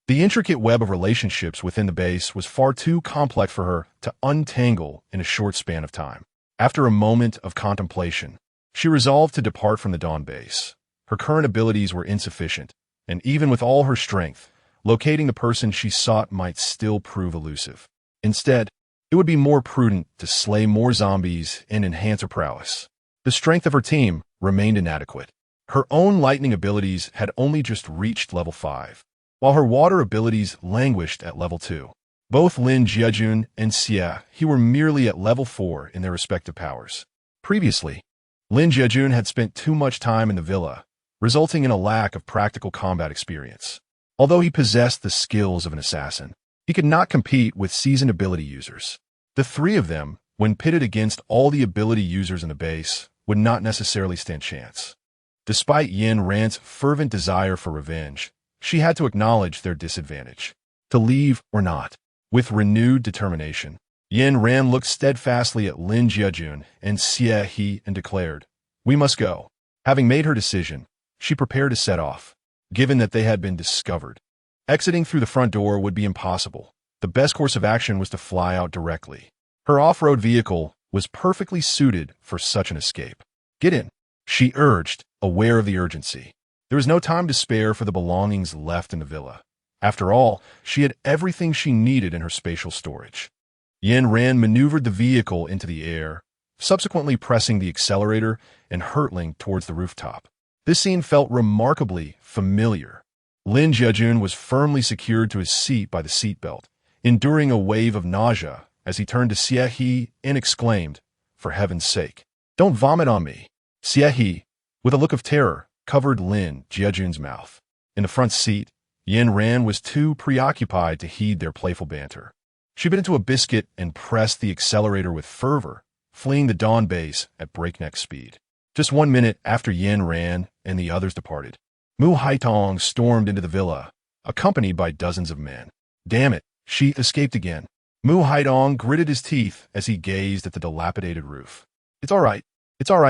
The intricate web of relationships within the base was far too complex for her to untangle in a short span of time. After a moment of contemplation, she resolved to depart from the Dawn base. Her current abilities were insufficient, and even with all her strength, locating the person she sought might still prove elusive. Instead, it would be more prudent to slay more zombies and enhance her prowess. The strength of her team remained inadequate. Her own lightning abilities had only just reached level 5, while her water abilities languished at level 2. Both Lin Jiajun and Xie He were merely at level 4 in their respective powers. Previously, Lin Jiajun had spent too much time in the villa, resulting in a lack of practical combat experience. Although he possessed the skills of an assassin, he could not compete with seasoned ability users. The 3 of them, when pitted against all the ability users in the base, would not necessarily stand chance. Despite Yin Ran's fervent desire for revenge, she had to acknowledge their disadvantage. To leave or not. With renewed determination, Yin Ran looked steadfastly at Lin Jiajun and Xie He and declared, "We must go." Having made her decision, she prepared to set off. Given that they had been discovered, exiting through the front door would be impossible. The best course of action was to fly out directly. Her off-road vehicle was perfectly suited for such an escape. "Get in," she urged, aware of the urgency. There was no time to spare for the belongings left in the villa. After all, she had everything she needed in her spatial storage. Yin Ran maneuvered the vehicle into the air, subsequently pressing the accelerator and hurtling towards the rooftop. This scene felt remarkably familiar. Lin Jiajun was firmly secured to his seat by the seatbelt, enduring a wave of nausea as he turned to Xie He and exclaimed, "For heaven's sake, don't vomit on me." Xie He, with a look of terror, covered Lin Jiajun's mouth. In the front seat, Yin Ran was too preoccupied to heed their playful banter. She bit into a biscuit and pressed the accelerator with fervor, fleeing the Dawn base at breakneck speed. Just 1 minute after Yin Ran and the others departed, Mu Haitong stormed into the villa, accompanied by dozens of men. Damn it, she escaped again. Mu Haitong gritted his teeth as he gazed at the dilapidated roof. It's all right,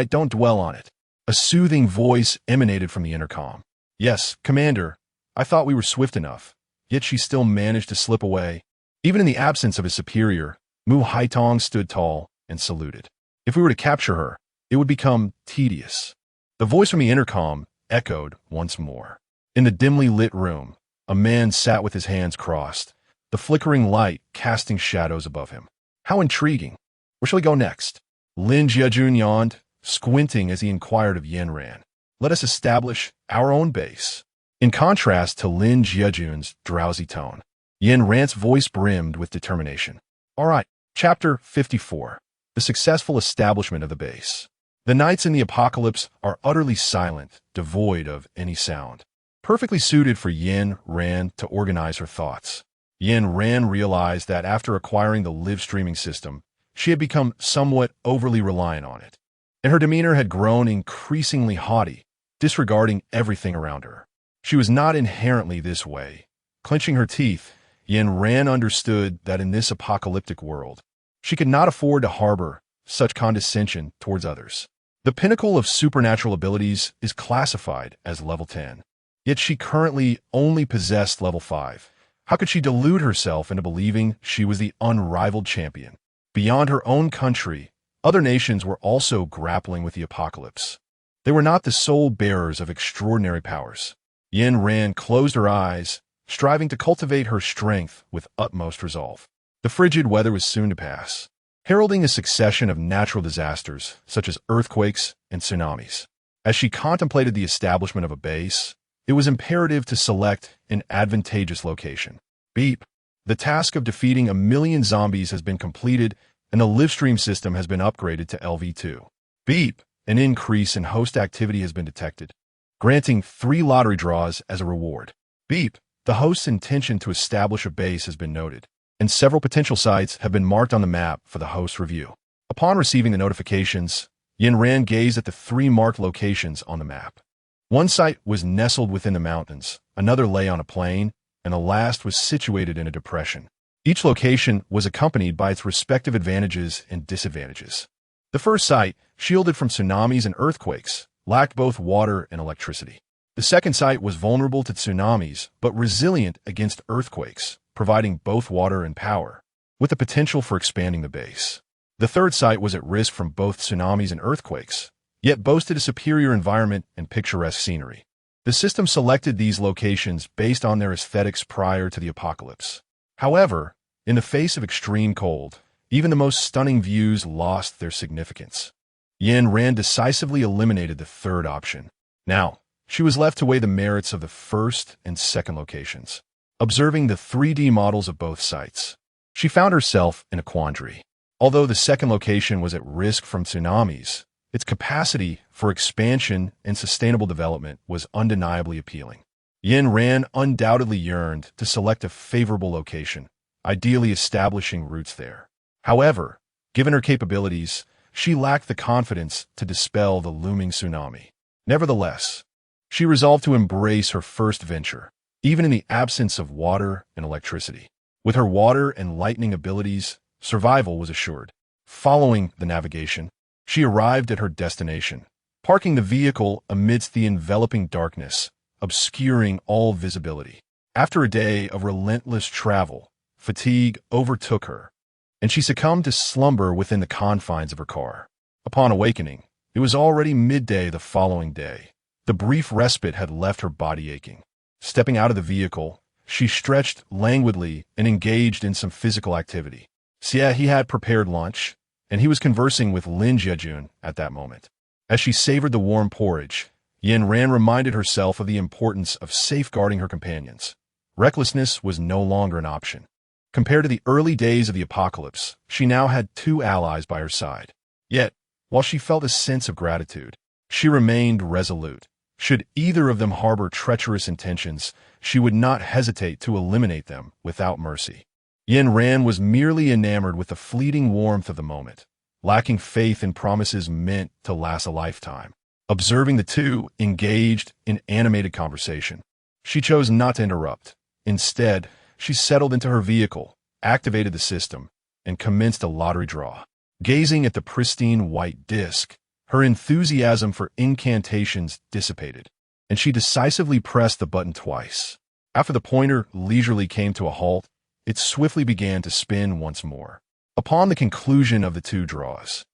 don't dwell on it." A soothing voice emanated from the intercom. "Yes, Commander, I thought we were swift enough, yet she still managed to slip away." Even in the absence of his superior, Mu Haitong stood tall and saluted. If we were to capture her, it would become tedious. The voice from the intercom echoed once more. In the dimly lit room, a man sat with his hands crossed, the flickering light casting shadows above him. How intriguing. Where shall we go next? Lin Jiajun yawned, squinting as he inquired of Yin Ran. "Let us establish our own base." In contrast to Lin Jiejun's drowsy tone, Yin Ran's voice brimmed with determination. All right, Chapter 54. The Successful Establishment of the Base. The nights in the apocalypse are utterly silent, devoid of any sound. Perfectly suited for Yin Ran to organize her thoughts. Yin Ran realized that after acquiring the live streaming system, she had become somewhat overly reliant on it, and her demeanor had grown increasingly haughty, disregarding everything around her. She was not inherently this way. Clenching her teeth, Yin Ran understood that in this apocalyptic world, she could not afford to harbor such condescension towards others. The pinnacle of supernatural abilities is classified as level 10, yet she currently only possessed level 5. How could she delude herself into believing she was the unrivaled champion? Beyond her own country, other nations were also grappling with the apocalypse. They were not the sole bearers of extraordinary powers. Yin Ran closed her eyes, striving to cultivate her strength with utmost resolve. The frigid weather was soon to pass, heralding a succession of natural disasters such as earthquakes and tsunamis. As she contemplated the establishment of a base, it was imperative to select an advantageous location. Beep. The task of defeating 1,000,000 zombies has been completed, and the livestream system has been upgraded to LV2. Beep. An increase in host activity has been detected, granting 3 lottery draws as a reward. Beep. The host's intention to establish a base has been noted, and several potential sites have been marked on the map for the host's review. Upon receiving the notifications, Yin Ran gazed at the 3 marked locations on the map. One site was nestled within the mountains, another lay on a plain, and the last was situated in a depression. Each location was accompanied by its respective advantages and disadvantages. The first site, shielded from tsunamis and earthquakes, lacked both water and electricity. The second site was vulnerable to tsunamis, but resilient against earthquakes, providing both water and power, with the potential for expanding the base. The third site was at risk from both tsunamis and earthquakes, yet boasted a superior environment and picturesque scenery. The system selected these locations based on their aesthetics prior to the apocalypse. However, in the face of extreme cold, even the most stunning views lost their significance. Yin Ran decisively eliminated the third option. Now, she was left to weigh the merits of the first and second locations. Observing the 3D models of both sites, she found herself in a quandary. Although the second location was at risk from tsunamis, its capacity for expansion and sustainable development was undeniably appealing. Yin Ran undoubtedly yearned to select a favorable location, ideally establishing roots there. However, given her capabilities, she lacked the confidence to dispel the looming tsunami. Nevertheless, she resolved to embrace her first venture, even in the absence of water and electricity. With her water and lightning abilities, survival was assured. Following the navigation, she arrived at her destination, parking the vehicle amidst the enveloping darkness, obscuring all visibility. After a day of relentless travel, fatigue overtook her, and she succumbed to slumber within the confines of her car. Upon awakening, it was already midday the following day. The brief respite had left her body aching. Stepping out of the vehicle, she stretched languidly and engaged in some physical activity. Xie he had prepared lunch, and he was conversing with Lin Jiejun at that moment. As she savored the warm porridge, Yin Ran reminded herself of the importance of safeguarding her companions. Recklessness was no longer an option. Compared to the early days of the apocalypse, she now had 2 allies by her side. Yet, while she felt a sense of gratitude, she remained resolute. Should either of them harbor treacherous intentions, she would not hesitate to eliminate them without mercy. Yin Ran was merely enamored with the fleeting warmth of the moment, lacking faith in promises meant to last a lifetime. Observing the two engaged in animated conversation, she chose not to interrupt. Instead, she settled into her vehicle, activated the system, and commenced a lottery draw. Gazing at the pristine white disc, her enthusiasm for incantations dissipated, and she decisively pressed the button twice. After the pointer leisurely came to a halt, it swiftly began to spin once more. Upon the conclusion of the 2 draws,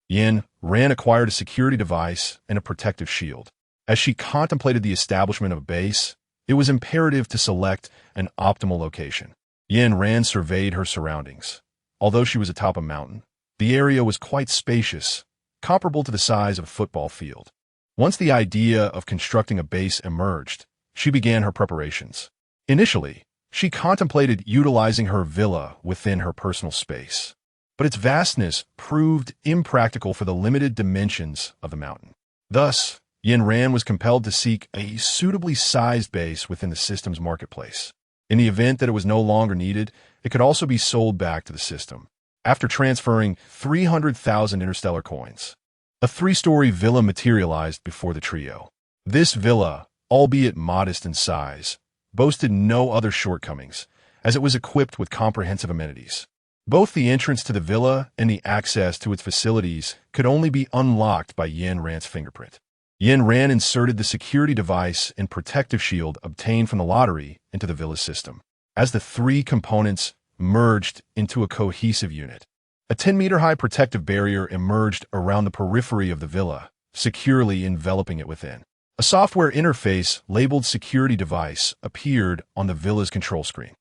Yin Ran acquired a security device and a protective shield. As she contemplated the establishment of a base, it was imperative to select an optimal location. Yin Ran surveyed her surroundings. Although she was atop a mountain, the area was quite spacious, comparable to the size of a football field. Once the idea of constructing a base emerged, she began her preparations. Initially, she contemplated utilizing her villa within her personal space, but its vastness proved impractical for the limited dimensions of the mountain. Thus, Yin Ran was compelled to seek a suitably sized base within the system's marketplace. In the event that it was no longer needed, it could also be sold back to the system. After transferring 300,000 interstellar coins, a 3-story villa materialized before the trio. This villa, albeit modest in size, boasted no other shortcomings, as it was equipped with comprehensive amenities. Both the entrance to the villa and the access to its facilities could only be unlocked by Yin Ran's fingerprint. Yin Ran inserted the security device and protective shield obtained from the lottery into the villa's system. As the 3 components merged into a cohesive unit, a 10-meter-high protective barrier emerged around the periphery of the villa, securely enveloping it within. A software interface labeled Security Device appeared on the villa's control screen.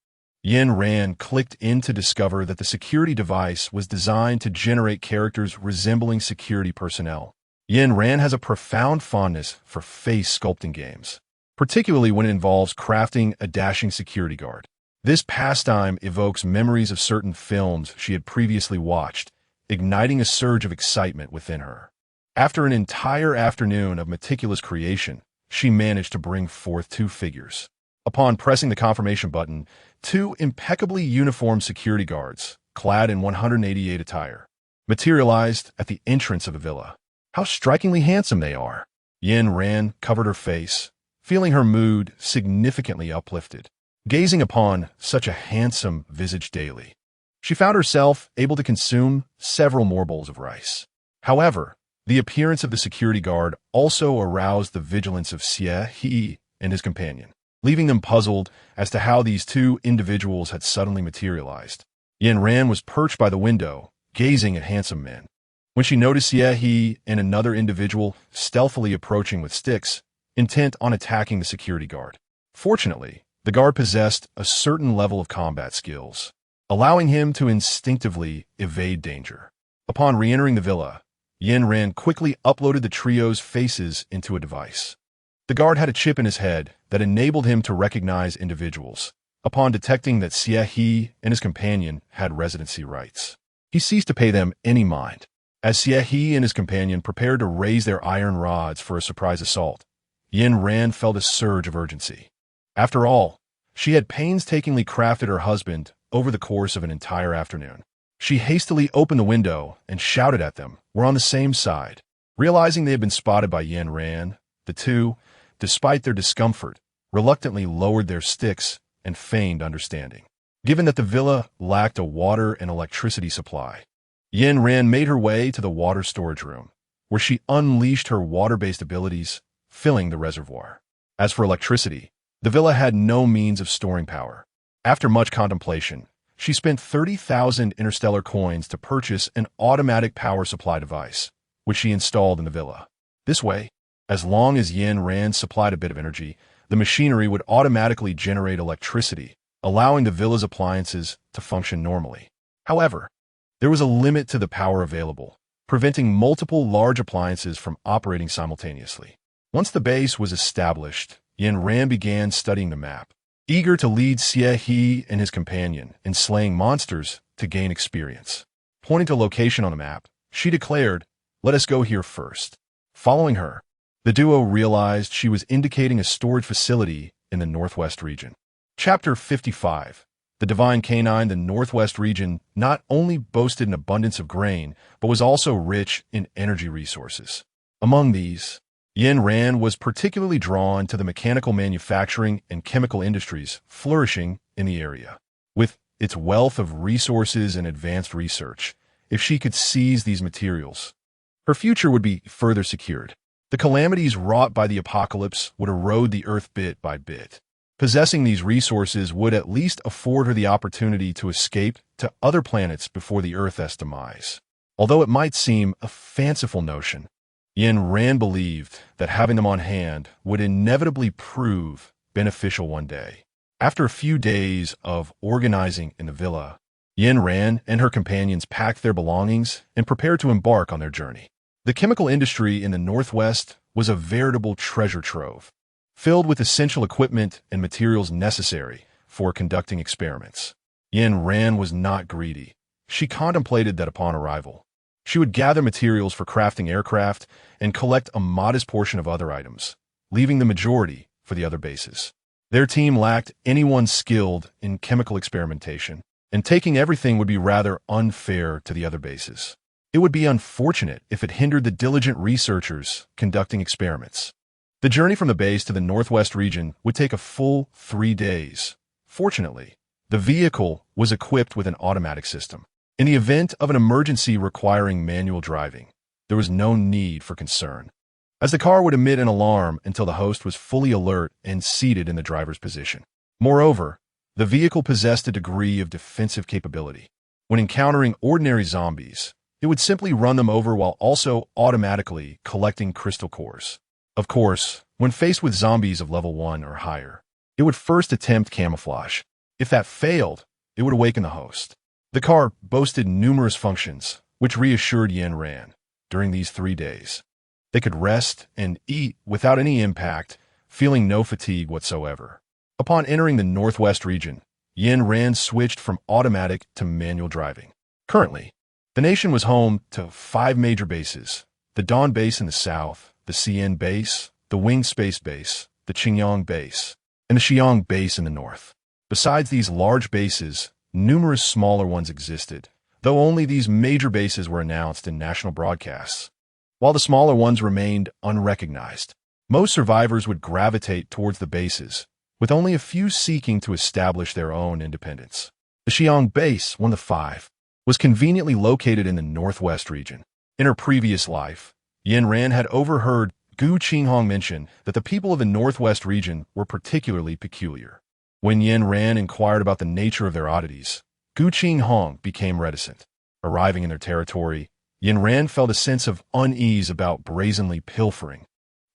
Yin Ran clicked in to discover that the security device was designed to generate characters resembling security personnel. Yin Ran has a profound fondness for face sculpting games, particularly when it involves crafting a dashing security guard. This pastime evokes memories of certain films she had previously watched, igniting a surge of excitement within her. After an entire afternoon of meticulous creation, she managed to bring forth 2 figures. Upon pressing the confirmation button, 2 impeccably uniformed security guards, clad in 188 attire, materialized at the entrance of the villa. How strikingly handsome they are! Yin Ran covered her face, feeling her mood significantly uplifted. Gazing upon such a handsome visage daily, she found herself able to consume several more bowls of rice. However, the appearance of the security guard also aroused the vigilance of Xie He and his companion, leaving them puzzled as to how these 2 individuals had suddenly materialized. Yin Ran was perched by the window, gazing at handsome men, when she noticed Xie He and another individual stealthily approaching with sticks, intent on attacking the security guard. Fortunately, the guard possessed a certain level of combat skills, allowing him to instinctively evade danger. Upon re-entering the villa, Yin Ran quickly uploaded the trio's faces into a device. The guard had a chip in his head that enabled him to recognize individuals. Upon detecting that Xie He and his companion had residency rights, he ceased to pay them any mind. As Xie He and his companion prepared to raise their iron rods for a surprise assault, Yin Ran felt a surge of urgency. After all, she had painstakingly crafted her husband over the course of an entire afternoon. She hastily opened the window and shouted at them. We're on the same side. Realizing they had been spotted by Yin Ran, the 2, despite their discomfort, reluctantly lowered their sticks and feigned understanding. Given that the villa lacked a water and electricity supply, Yin Ran made her way to the water storage room, where she unleashed her water-based abilities, filling the reservoir. As for electricity, the villa had no means of storing power. After much contemplation, she spent 30,000 interstellar coins to purchase an automatic power supply device, which she installed in the villa. This way, as long as Yin Ran supplied a bit of energy, the machinery would automatically generate electricity, allowing the villa's appliances to function normally. However, there was a limit to the power available, preventing multiple large appliances from operating simultaneously. Once the base was established, Yin Ran began studying the map, eager to lead Xie He and his companion in slaying monsters to gain experience. Pointing to a location on the map, she declared, "Let us go here first." Following her, the duo realized she was indicating a storage facility in the Northwest region. Chapter 55. The Divine Canine. The Northwest region not only boasted an abundance of grain, but was also rich in energy resources. Among these, Yin Ran was particularly drawn to the mechanical manufacturing and chemical industries flourishing in the area. With its wealth of resources and advanced research, if she could seize these materials, her future would be further secured. The calamities wrought by the apocalypse would erode the earth bit by bit. Possessing these resources would at least afford her the opportunity to escape to other planets before the Earth's demise. Although it might seem a fanciful notion, Yin Ran believed that having them on hand would inevitably prove beneficial one day. After a few days of organizing in the villa, Yin Ran and her companions packed their belongings and prepared to embark on their journey. The chemical industry in the Northwest was a veritable treasure trove, filled with essential equipment and materials necessary for conducting experiments. Yin Ran was not greedy. She contemplated that upon arrival, she would gather materials for crafting aircraft and collect a modest portion of other items, leaving the majority for the other bases. Their team lacked anyone skilled in chemical experimentation, and taking everything would be rather unfair to the other bases. It would be unfortunate if it hindered the diligent researchers conducting experiments. The journey from the base to the northwest region would take a full 3 days. Fortunately, the vehicle was equipped with an automatic system. In the event of an emergency requiring manual driving, there was no need for concern, as the car would emit an alarm until the host was fully alert and seated in the driver's position. Moreover, the vehicle possessed a degree of defensive capability. When encountering ordinary zombies, it would simply run them over while also automatically collecting crystal cores. Of course, when faced with zombies of level 1 or higher, it would first attempt camouflage. If that failed, it would awaken the host. The car boasted numerous functions, which reassured Yin Ran. During these 3 days, they could rest and eat without any impact, feeling no fatigue whatsoever. Upon entering the northwest region, Yin Ran switched from automatic to manual driving. Currently, the nation was home to 5 major bases: the Dawn Base in the south, the CN Base, the Wing Space Base, the Qinghong Base, and the Xiong Base in the north. Besides these large bases, numerous smaller ones existed, though only these major bases were announced in national broadcasts, while the smaller ones remained unrecognized. Most survivors would gravitate towards the bases, with only a few seeking to establish their own independence. The Xiong Base, one of the 5, was conveniently located in the northwest region. In her previous life, Yin Ran had overheard Gu Qinghong mention that the people of the northwest region were particularly peculiar. When Yin Ran inquired about the nature of their oddities, Gu Qinghong became reticent. Arriving in their territory, Yin Ran felt a sense of unease about brazenly pilfering.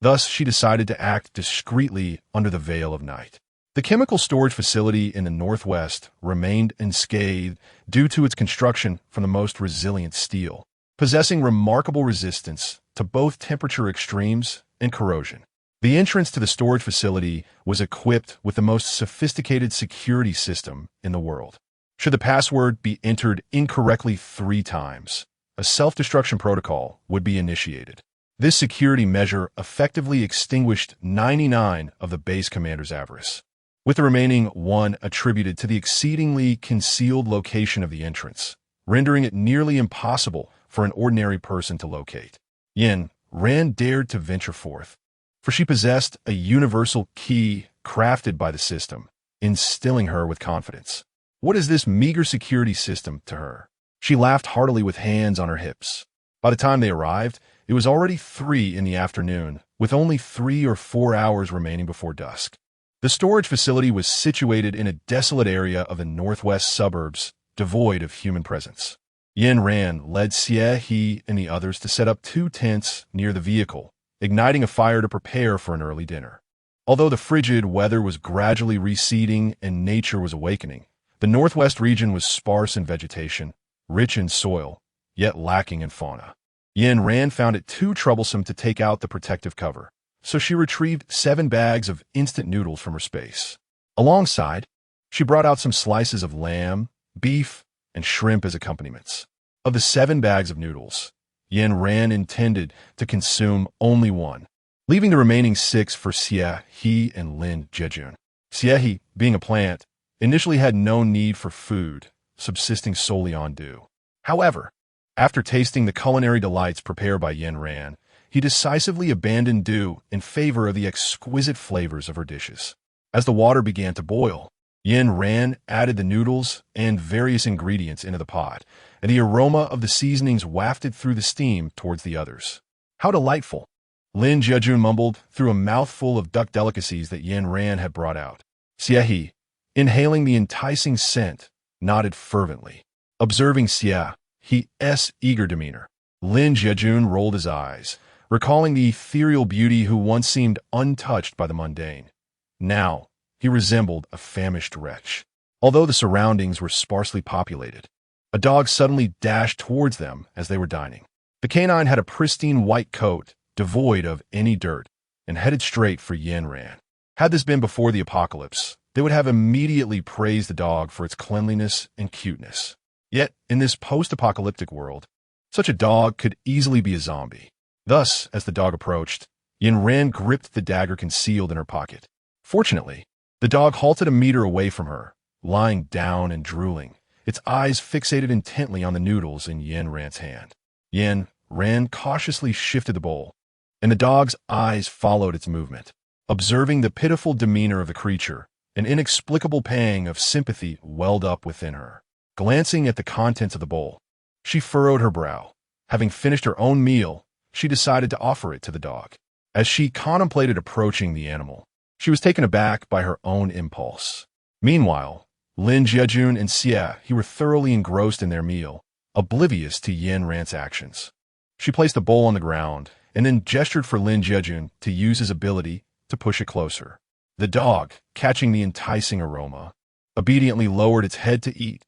Thus, she decided to act discreetly under the veil of night. The chemical storage facility in the northwest remained unscathed due to its construction from the most resilient steel, possessing remarkable resistance to both temperature extremes and corrosion. The entrance to the storage facility was equipped with the most sophisticated security system in the world. Should the password be entered incorrectly 3 times, a self-destruction protocol would be initiated. This security measure effectively extinguished 99 of the base commander's avarice, with the remaining 1 attributed to the exceedingly concealed location of the entrance, rendering it nearly impossible for an ordinary person to locate. Yin Ran dared to venture forth, for she possessed a universal key crafted by the system, instilling her with confidence. What is this meager security system to her? She laughed heartily with hands on her hips. By the time they arrived, it was already 3 in the afternoon, with only 3 or 4 hours remaining before dusk. The storage facility was situated in a desolate area of the northwest suburbs, devoid of human presence. Yin Ran led Xie He and the others to set up 2 tents near the vehicle, igniting a fire to prepare for an early dinner. Although the frigid weather was gradually receding and nature was awakening, the northwest region was sparse in vegetation, rich in soil, yet lacking in fauna. Yin Ran found it too troublesome to take out the protective cover, so she retrieved 7 bags of instant noodles from her space. Alongside, she brought out some slices of lamb, beef, and shrimp as accompaniments. Of the 7 bags of noodles, Yin Ran intended to consume only 1, leaving the remaining 6 for Xie He and Lin Jejun. Xie He, being a plant, initially had no need for food, subsisting solely on dew. However, after tasting the culinary delights prepared by Yin Ran, he decisively abandoned dew in favor of the exquisite flavors of her dishes. As the water began to boil, Yin Ran added the noodles and various ingredients into the pot, and the aroma of the seasonings wafted through the steam towards the others. How delightful! Lin Jejun mumbled through a mouthful of duck delicacies that Yin Ran had brought out. Xie He, inhaling the enticing scent, nodded fervently. Observing Xie He's eager demeanor, Lin Jejun rolled his eyes, recalling the ethereal beauty who once seemed untouched by the mundane. Now, he resembled a famished wretch. Although the surroundings were sparsely populated, a dog suddenly dashed towards them as they were dining. The canine had a pristine white coat, devoid of any dirt, and headed straight for Yin Ran. Had this been before the apocalypse, they would have immediately praised the dog for its cleanliness and cuteness. Yet, in this post-apocalyptic world, such a dog could easily be a zombie. Thus, as the dog approached, Yin Ran gripped the dagger concealed in her pocket. Fortunately, the dog halted a meter away from her, lying down and drooling, its eyes fixated intently on the noodles in Yin Ran's hand. Yin Ran cautiously shifted the bowl, and the dog's eyes followed its movement. Observing the pitiful demeanor of the creature, an inexplicable pang of sympathy welled up within her. Glancing at the contents of the bowl, she furrowed her brow. Having finished her own meal, she decided to offer it to the dog. As she contemplated approaching the animal, she was taken aback by her own impulse. Meanwhile, Lin Jiajun and Xia He were thoroughly engrossed in their meal, oblivious to Yin Ran's actions. She placed the bowl on the ground and then gestured for Lin Jiajun to use his ability to push it closer. The dog, catching the enticing aroma, obediently lowered its head to eat,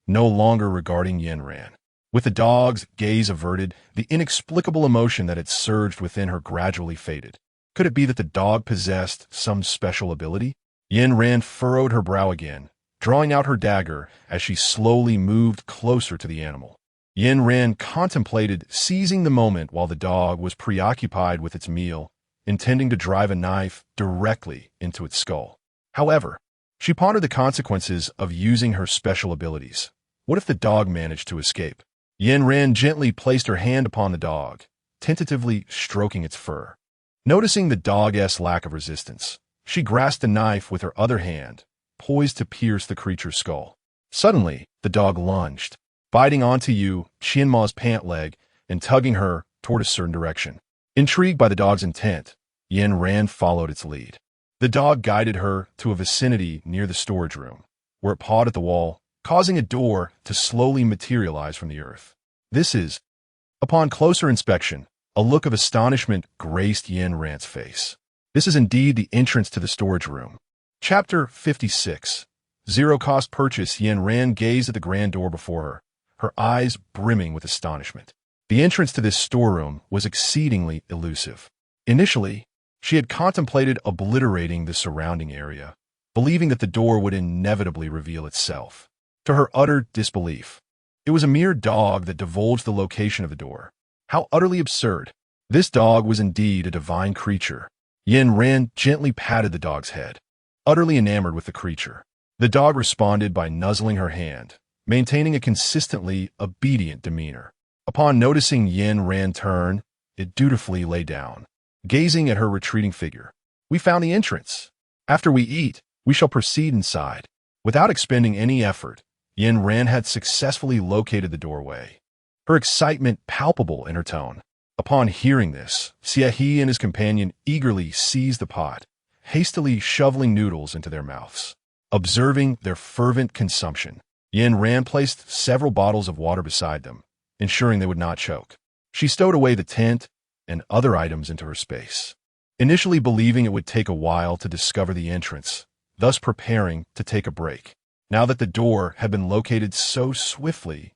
no longer regarding Yin Ran. With the dog's gaze averted, the inexplicable emotion that had surged within her gradually faded. Could it be that the dog possessed some special ability? Yin Ran furrowed her brow again, drawing out her dagger as she slowly moved closer to the animal. Yin Ran contemplated seizing the moment while the dog was preoccupied with its meal, intending to drive a knife directly into its skull. However, she pondered the consequences of using her special abilities. What if the dog managed to escape? Yin Ran gently placed her hand upon the dog, tentatively stroking its fur. Noticing the dog's lack of resistance, she grasped the knife with her other hand, poised to pierce the creature's skull. Suddenly, the dog lunged, biting onto Yu Qianma's pant leg and tugging her toward a certain direction. Intrigued by the dog's intent, Yin Ran followed its lead. The dog guided her to a vicinity near the storage room, where it pawed at the wall, causing a door to slowly materialize from the earth. Upon closer inspection, a look of astonishment graced Yin Ran's face. This is indeed the entrance to the storage room. Chapter 56. Zero-cost purchase. Yin Ran gazed at the grand door before her, her eyes brimming with astonishment. The entrance to this storeroom was exceedingly elusive. Initially, she had contemplated obliterating the surrounding area, believing that the door would inevitably reveal itself. To her utter disbelief, it was a mere dog that divulged the location of the door. How utterly absurd. This dog was indeed a divine creature. Yin Ran gently patted the dog's head, utterly enamored with the creature. The dog responded by nuzzling her hand, maintaining a consistently obedient demeanor. Upon noticing Yin Ran turn, it dutifully lay down, gazing at her retreating figure. We found the entrance. After we eat, we shall proceed inside. Without expending any effort, Yin Ran had successfully located the doorway, her excitement palpable in her tone. Upon hearing this, Xia He and his companion eagerly seized the pot, hastily shoveling noodles into their mouths. Observing their fervent consumption, Yin Ran placed several bottles of water beside them, ensuring they would not choke. She stowed away the tent and other items into her space, initially believing it would take a while to discover the entrance, thus preparing to take a break. Now that the door had been located so swiftly,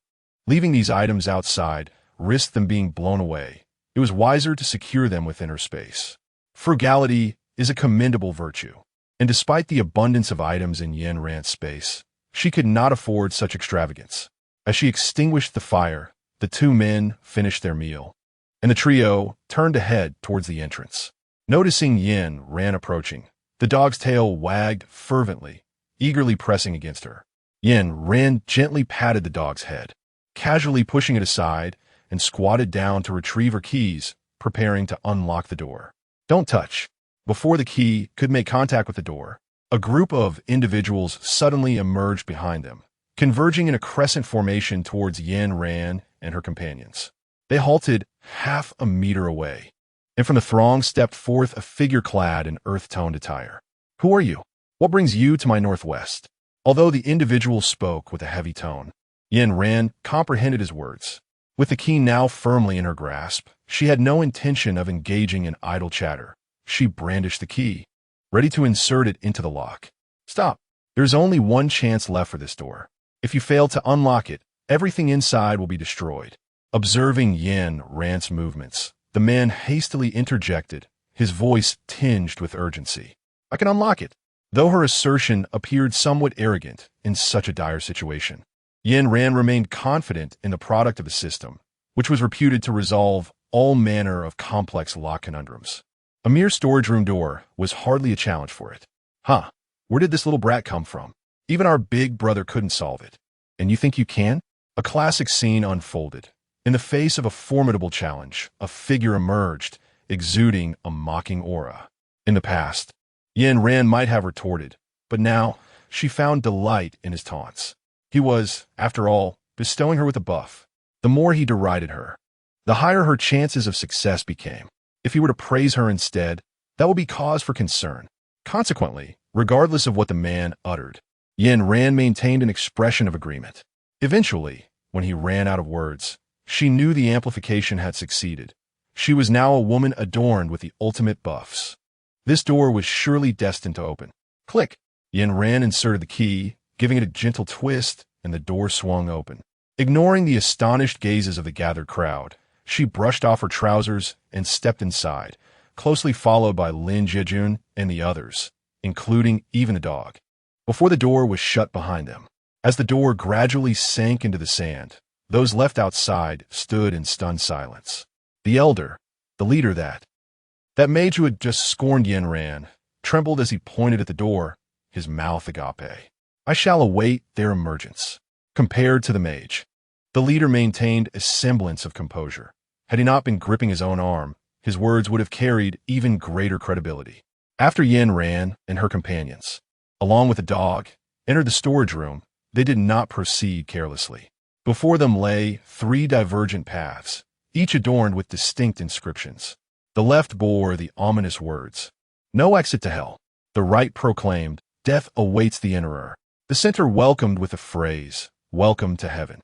leaving these items outside risked them being blown away. It was wiser to secure them within her space. Frugality is a commendable virtue, and despite the abundance of items in Yin Ran's space, she could not afford such extravagance. As she extinguished the fire, the two men finished their meal, and the trio turned to head towards the entrance. Noticing Yin Ran approaching, the dog's tail wagged fervently, eagerly pressing against her. Yin Ran gently patted the dog's head, casually pushing it aside, and squatted down to retrieve her keys, preparing to unlock the door. Don't touch. Before the key could make contact with the door, a group of individuals suddenly emerged behind them, converging in a crescent formation towards Yin Ran and her companions. They halted half a meter away, and from the throng stepped forth a figure clad in earth-toned attire. Who are you? What brings you to my northwest? Although the individual spoke with a heavy tone, Yin Ran comprehended his words. With the key now firmly in her grasp, she had no intention of engaging in idle chatter. She brandished the key, ready to insert it into the lock. Stop. There's only one chance left for this door. If you fail to unlock it, everything inside will be destroyed. Observing Yin Ran's movements, the man hastily interjected, his voice tinged with urgency. I can unlock it. Though her assertion appeared somewhat arrogant in such a dire situation, Yin Ran remained confident in the product of the system, which was reputed to resolve all manner of complex lock conundrums. A mere storage room door was hardly a challenge for it. Huh, where did this little brat come from? Even our big brother couldn't solve it. And you think you can? A classic scene unfolded. In the face of a formidable challenge, a figure emerged, exuding a mocking aura. In the past, Yin Ran might have retorted, but now she found delight in his taunts. He was, after all, bestowing her with a buff. The more he derided her, the higher her chances of success became. If he were to praise her instead, that would be cause for concern. Consequently, regardless of what the man uttered, Yin Ran maintained an expression of agreement. Eventually, when he ran out of words, she knew the amplification had succeeded. She was now a woman adorned with the ultimate buffs. This door was surely destined to open. Click! Yin Ran inserted the key, giving it a gentle twist, and the door swung open. Ignoring the astonished gazes of the gathered crowd, she brushed off her trousers and stepped inside, closely followed by Lin Jiejun and the others, including even the dog. Before the door was shut behind them, as the door gradually sank into the sand, those left outside stood in stunned silence. The elder, the leader that mage who had just scorned Yin Ran, trembled as he pointed at the door, his mouth agape. I shall await their emergence. Compared to the mage, the leader maintained a semblance of composure. Had he not been gripping his own arm, his words would have carried even greater credibility. After Yin Ran and her companions, along with the dog, entered the storage room, they did not proceed carelessly. Before them lay 3 divergent paths, each adorned with distinct inscriptions. The left bore the ominous words, "No exit to hell." The right proclaimed, "Death awaits the enterer." The center welcomed with the phrase, "Welcome to heaven."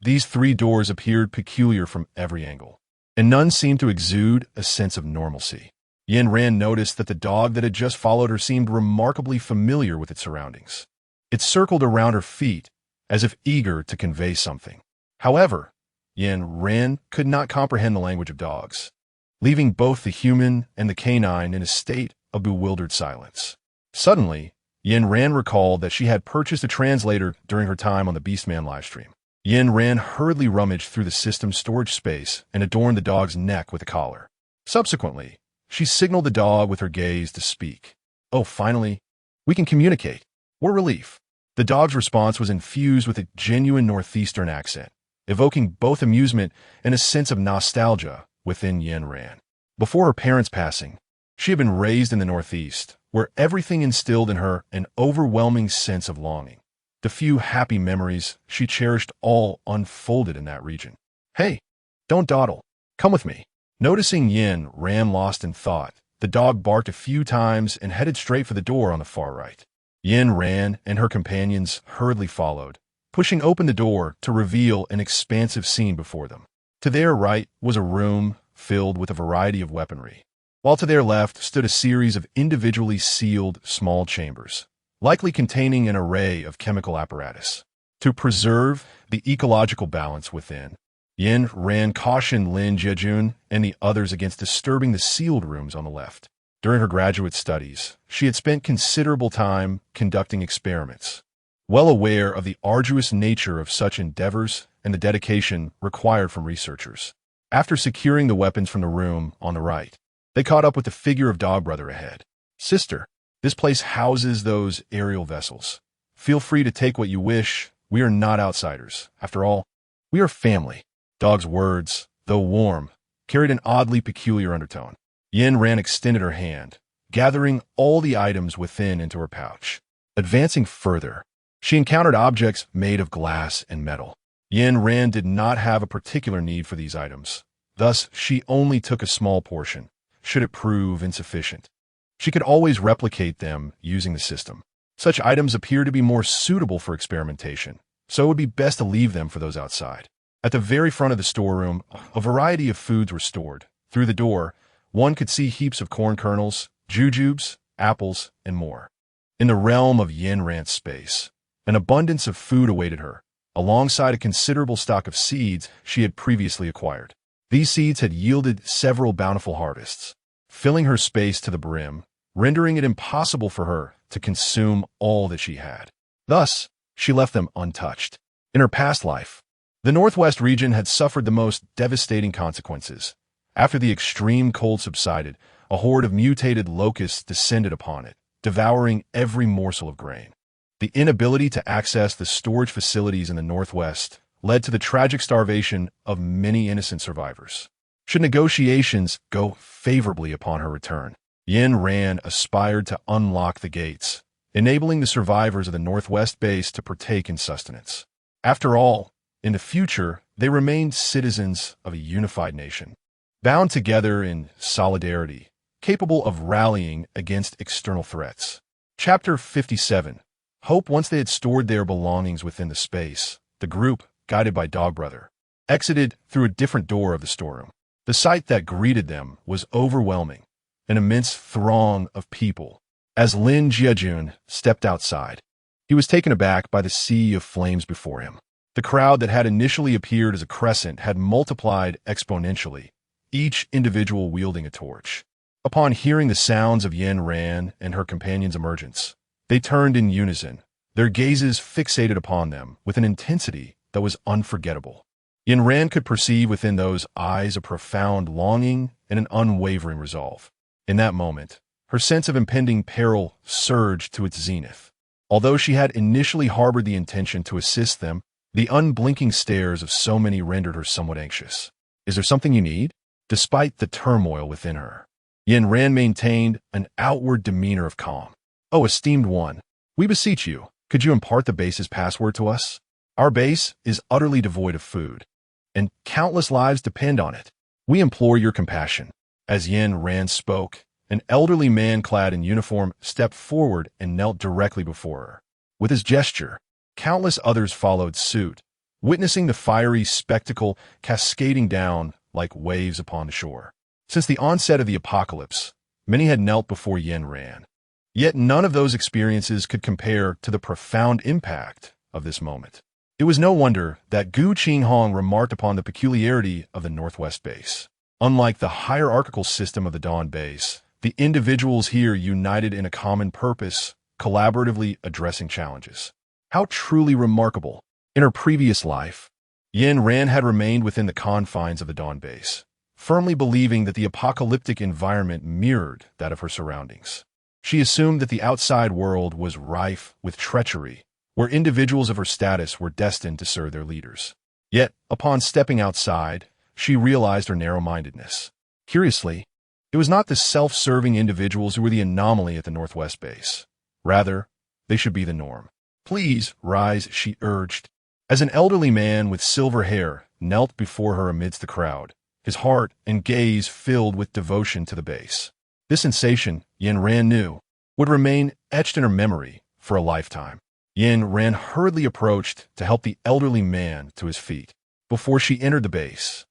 These 3 doors appeared peculiar from every angle, and none seemed to exude a sense of normalcy. Yin Ran noticed that the dog that had just followed her seemed remarkably familiar with its surroundings. It circled around her feet, as if eager to convey something. However, Yin Ran could not comprehend the language of dogs, leaving both the human and the canine in a state of bewildered silence. Suddenly, Yin Ran recalled that she had purchased a translator during her time on the Beastman livestream. Yin Ran hurriedly rummaged through the system's storage space and adorned the dog's neck with a collar. Subsequently, she signaled the dog with her gaze to speak. "Oh, finally, we can communicate." What relief. The dog's response was infused with a genuine northeastern accent, evoking both amusement and a sense of nostalgia within Yin Ran. Before her parents' passing, she had been raised in the Northeast, where everything instilled in her an overwhelming sense of longing. The few happy memories she cherished all unfolded in that region. "Hey, don't dawdle. Come with me." Noticing Yin Ran lost in thought, the dog barked a few times and headed straight for the door on the far right. Yin Ran and her companions hurriedly followed, pushing open the door to reveal an expansive scene before them. To their right was a room filled with a variety of weaponry, while to their left stood a series of individually sealed small chambers, likely containing an array of chemical apparatus. To preserve the ecological balance within, Yin Ran cautioned Lin Jiejun and the others against disturbing the sealed rooms on the left. During her graduate studies, she had spent considerable time conducting experiments, well aware of the arduous nature of such endeavors and the dedication required from researchers. After securing the weapons from the room on the right, they caught up with the figure of Dog Brother ahead. "Sister, this place houses those aerial vessels. Feel free to take what you wish. We are not outsiders. After all, we are family." Dog's words, though warm, carried an oddly peculiar undertone. Yin Ran extended her hand, gathering all the items within into her pouch. Advancing further, she encountered objects made of glass and metal. Yin Ran did not have a particular need for these items. Thus, she only took a small portion, should it prove insufficient. She could always replicate them using the system. Such items appear to be more suitable for experimentation, so it would be best to leave them for those outside. At the very front of the storeroom, a variety of foods were stored. Through the door, one could see heaps of corn kernels, jujubes, apples, and more. In the realm of Yin Ran's space, an abundance of food awaited her, alongside a considerable stock of seeds she had previously acquired. These seeds had yielded several bountiful harvests, filling her space to the brim, rendering it impossible for her to consume all that she had. Thus, she left them untouched. In her past life, the Northwest region had suffered the most devastating consequences. After the extreme cold subsided, a horde of mutated locusts descended upon it, devouring every morsel of grain. The inability to access the storage facilities in the Northwest led to the tragic starvation of many innocent survivors. Should negotiations go favorably upon her return, Yin Ran aspired to unlock the gates, enabling the survivors of the Northwest base to partake in sustenance. After all, in the future, they remained citizens of a unified nation, bound together in solidarity, capable of rallying against external threats. Chapter 57. Hope. Once they had stored their belongings within the space, the group, guided by Dogbrother, exited through a different door of the storeroom. The sight that greeted them was overwhelming, an immense throng of people. As Lin Jiajun stepped outside, he was taken aback by the sea of flames before him. The crowd that had initially appeared as a crescent had multiplied exponentially, each individual wielding a torch. Upon hearing the sounds of Yin Ran and her companion's emergence, they turned in unison, their gazes fixated upon them with an intensity that was unforgettable. Yin Ran could perceive within those eyes a profound longing and an unwavering resolve. In that moment, her sense of impending peril surged to its zenith. Although she had initially harbored the intention to assist them, the unblinking stares of so many rendered her somewhat anxious. "Is there something you need?" Despite the turmoil within her, Yin Ran maintained an outward demeanor of calm. "Oh, esteemed one, we beseech you, could you impart the base's password to us? Our base is utterly devoid of food, and countless lives depend on it. We implore your compassion." As Yin Ran spoke, an elderly man clad in uniform stepped forward and knelt directly before her. With his gesture, countless others followed suit, witnessing the fiery spectacle cascading down like waves upon the shore. Since the onset of the apocalypse, many had knelt before Yin Ran. Yet none of those experiences could compare to the profound impact of this moment. It was no wonder that Gu Qinghong remarked upon the peculiarity of the Northwest base. Unlike the hierarchical system of the Dawn base, the individuals here united in a common purpose, collaboratively addressing challenges. How truly remarkable! In her previous life, Yin Ran had remained within the confines of the Dawn base, firmly believing that the apocalyptic environment mirrored that of her surroundings. She assumed that the outside world was rife with treachery, where individuals of her status were destined to serve their leaders. Yet, upon stepping outside, she realized her narrow-mindedness. Curiously, it was not the self-serving individuals who were the anomaly at the Northwest base. Rather, they should be the norm. "Please, rise," she urged. As an elderly man with silver hair knelt before her amidst the crowd, his heart and gaze filled with devotion to the base. This sensation, Yin Ran knew, would remain etched in her memory for a lifetime. Yin Ran hurriedly approached to help the elderly man to his feet. Before she entered the base,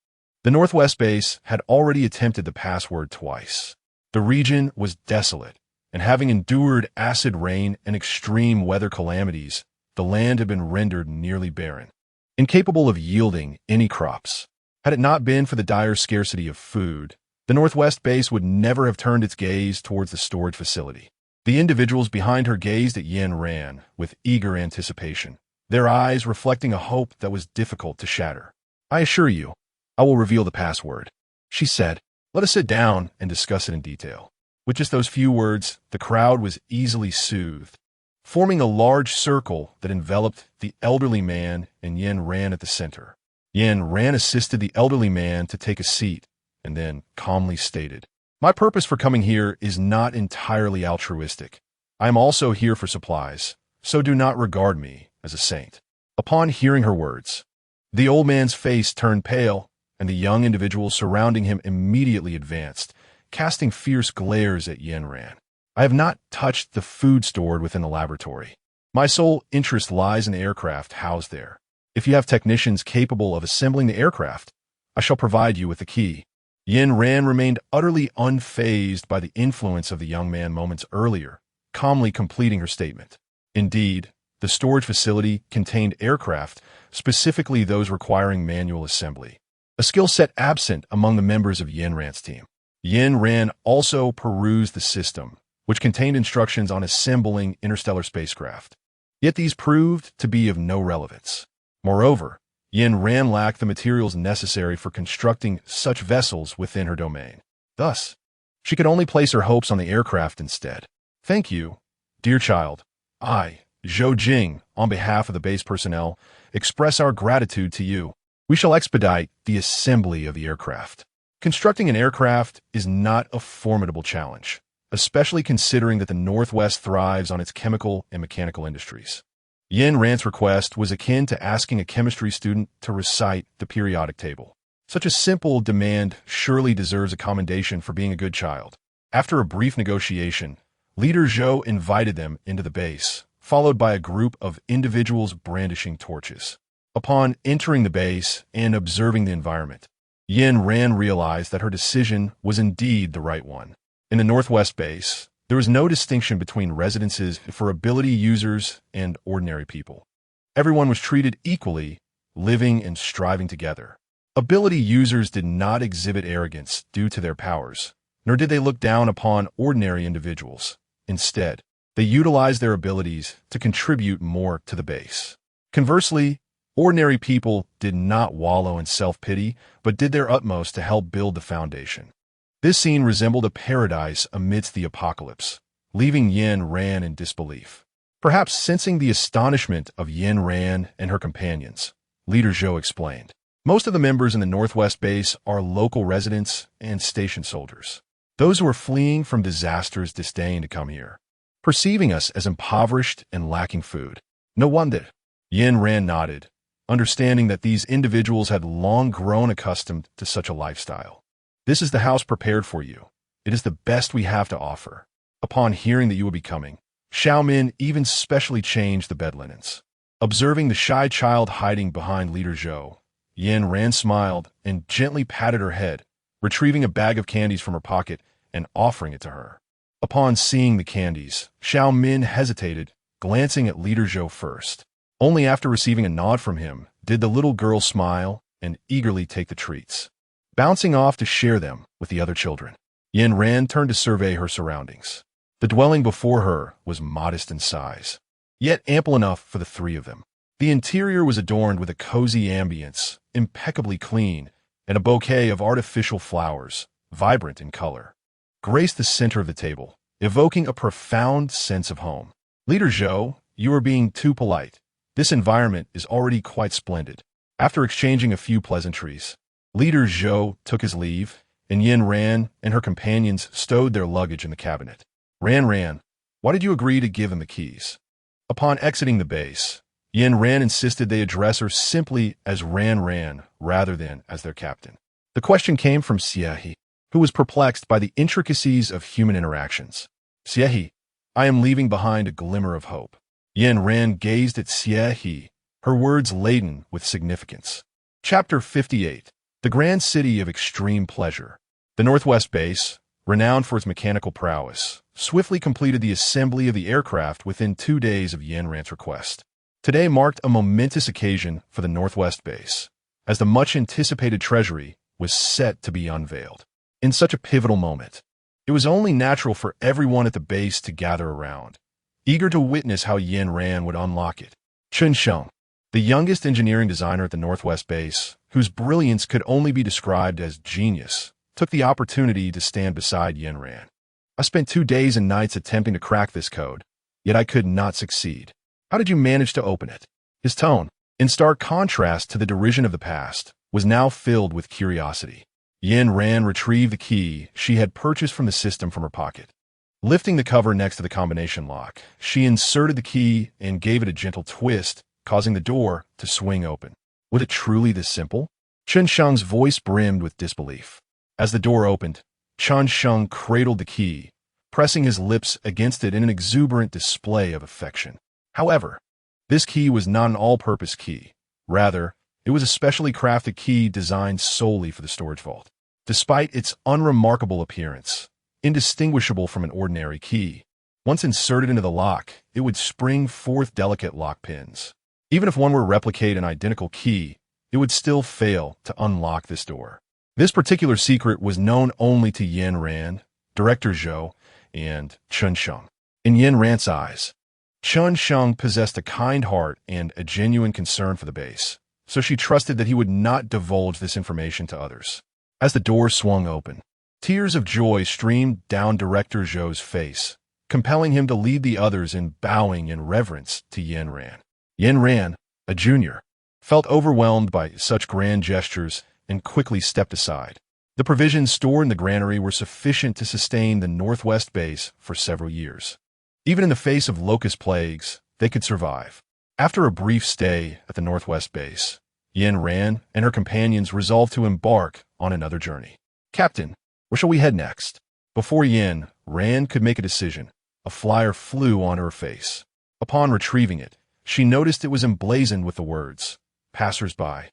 the Northwest base had already attempted the password twice. The region was desolate, and having endured acid rain and extreme weather calamities, the land had been rendered nearly barren, incapable of yielding any crops. Had it not been for the dire scarcity of food, the Northwest base would never have turned its gaze towards the storage facility. The individuals behind her gazed at Yin Ran with eager anticipation, their eyes reflecting a hope that was difficult to shatter. "I assure you, I will reveal the password," she said. "Let us sit down and discuss it in detail." With just those few words, the crowd was easily soothed, forming a large circle that enveloped the elderly man and Yin Ran at the center. Yin Ran assisted the elderly man to take a seat and then calmly stated, "My purpose for coming here is not entirely altruistic. I am also here for supplies, so do not regard me as a saint." Upon hearing her words, the old man's face turned pale, and the young individuals surrounding him immediately advanced, casting fierce glares at Yin Ran. "I have not touched the food stored within the laboratory. My sole interest lies in the aircraft housed there. If you have technicians capable of assembling the aircraft, I shall provide you with the key." Yin Ran remained utterly unfazed by the influence of the young man moments earlier, calmly completing her statement. Indeed, the storage facility contained aircraft, specifically those requiring manual assembly, a skill set absent among the members of Yin Ran's team. Yin Ran also perused the system, which contained instructions on assembling interstellar spacecraft. Yet these proved to be of no relevance. Moreover, Yin Ran lacked the materials necessary for constructing such vessels within her domain. Thus, she could only place her hopes on the aircraft instead. Thank you, dear child. I, Zhou Jing, on behalf of the base personnel, express our gratitude to you. We shall expedite the assembly of the aircraft. Constructing an aircraft is not a formidable challenge, especially considering that the Northwest thrives on its chemical and mechanical industries. Yin Ran's request was akin to asking a chemistry student to recite the periodic table. Such a simple demand surely deserves a commendation for being a good child. After a brief negotiation, Leader Zhou invited them into the base, followed by a group of individuals brandishing torches. Upon entering the base and observing the environment, Yin Ran realized that her decision was indeed the right one. In the Northwest base, there was no distinction between residences for ability users and ordinary people. Everyone was treated equally, living and striving together. Ability users did not exhibit arrogance due to their powers, nor did they look down upon ordinary individuals. Instead, they utilized their abilities to contribute more to the base. Conversely, ordinary people did not wallow in self-pity, but did their utmost to help build the foundation. This scene resembled a paradise amidst the apocalypse, leaving Yin Ran in disbelief. Perhaps sensing the astonishment of Yin Ran and her companions, Leader Zhou explained, "Most of the members in the Northwest base are local residents and station soldiers. Those who are fleeing from disasters disdain to come here, perceiving us as impoverished and lacking food. No wonder." Yin Ran nodded, understanding that these individuals had long grown accustomed to such a lifestyle. "This is the house prepared for you. It is the best we have to offer." Upon hearing that you would be coming, Xiaomin even specially changed the bed linens. Observing the shy child hiding behind Leader Zhou, Yin Ran smiled and gently patted her head, retrieving a bag of candies from her pocket and offering it to her. Upon seeing the candies, Xiaomin hesitated, glancing at Leader Zhou first. Only after receiving a nod from him did the little girl smile and eagerly take the treats, bouncing off to share them with the other children. Yin Ran turned to survey her surroundings. The dwelling before her was modest in size, yet ample enough for the three of them. The interior was adorned with a cozy ambience, impeccably clean, and a bouquet of artificial flowers, vibrant in color, graced the center of the table, evoking a profound sense of home. "Leader Zhou, you are being too polite. This environment is already quite splendid." After exchanging a few pleasantries, Leader Zhou took his leave, and Yin Ran and her companions stowed their luggage in the cabinet. Ran, why did you agree to give him the keys?" Upon exiting the base, Yin Ran insisted they address her simply as Ran rather than as their captain. The question came from Xiehe, who was perplexed by the intricacies of human interactions. "Xiehe, I am leaving behind a glimmer of hope." Yin Ran gazed at Xiehe, her words laden with significance. Chapter 58. The Grand City of Extreme Pleasure. The Northwest Base, renowned for its mechanical prowess, swiftly completed the assembly of the aircraft within 2 days of Yin Ran's request. Today marked a momentous occasion for the Northwest Base, as the much-anticipated treasury was set to be unveiled. In such a pivotal moment, it was only natural for everyone at the base to gather around, eager to witness how Yin Ran would unlock it. Qinghong, the youngest engineering designer at the Northwest Base, whose brilliance could only be described as genius, took the opportunity to stand beside Yin Ran. "I spent 2 days and nights attempting to crack this code, yet I could not succeed. How did you manage to open it?" His tone, in stark contrast to the derision of the past, was now filled with curiosity. Yin Ran retrieved the key she had purchased from the system from her pocket. Lifting the cover next to the combination lock, she inserted the key and gave it a gentle twist, causing the door to swing open. Was it truly this simple? Qinghong's voice brimmed with disbelief. As the door opened, Qinghong cradled the key, pressing his lips against it in an exuberant display of affection. However, this key was not an all-purpose key. Rather, it was a specially crafted key designed solely for the storage vault. Despite its unremarkable appearance, indistinguishable from an ordinary key, once inserted into the lock, it would spring forth delicate lock pins. Even if one were to replicate an identical key, it would still fail to unlock this door. This particular secret was known only to Yin Ran, Director Zhou, and Qinghong. In Yin Ran's eyes, Qinghong possessed a kind heart and a genuine concern for the base, so she trusted that he would not divulge this information to others. As the door swung open, tears of joy streamed down Director Zhou's face, compelling him to lead the others in bowing in reverence to Yin Ran. Yin Ran, a junior, felt overwhelmed by such grand gestures and quickly stepped aside. The provisions stored in the granary were sufficient to sustain the Northwest base for several years. Even in the face of locust plagues, they could survive. After a brief stay at the Northwest base, Yin Ran and her companions resolved to embark on another journey. "Captain, where shall we head next?" Before Yin Ran could make a decision, a flyer flew onto her face. Upon retrieving it, she noticed it was emblazoned with the words, "Passers-by,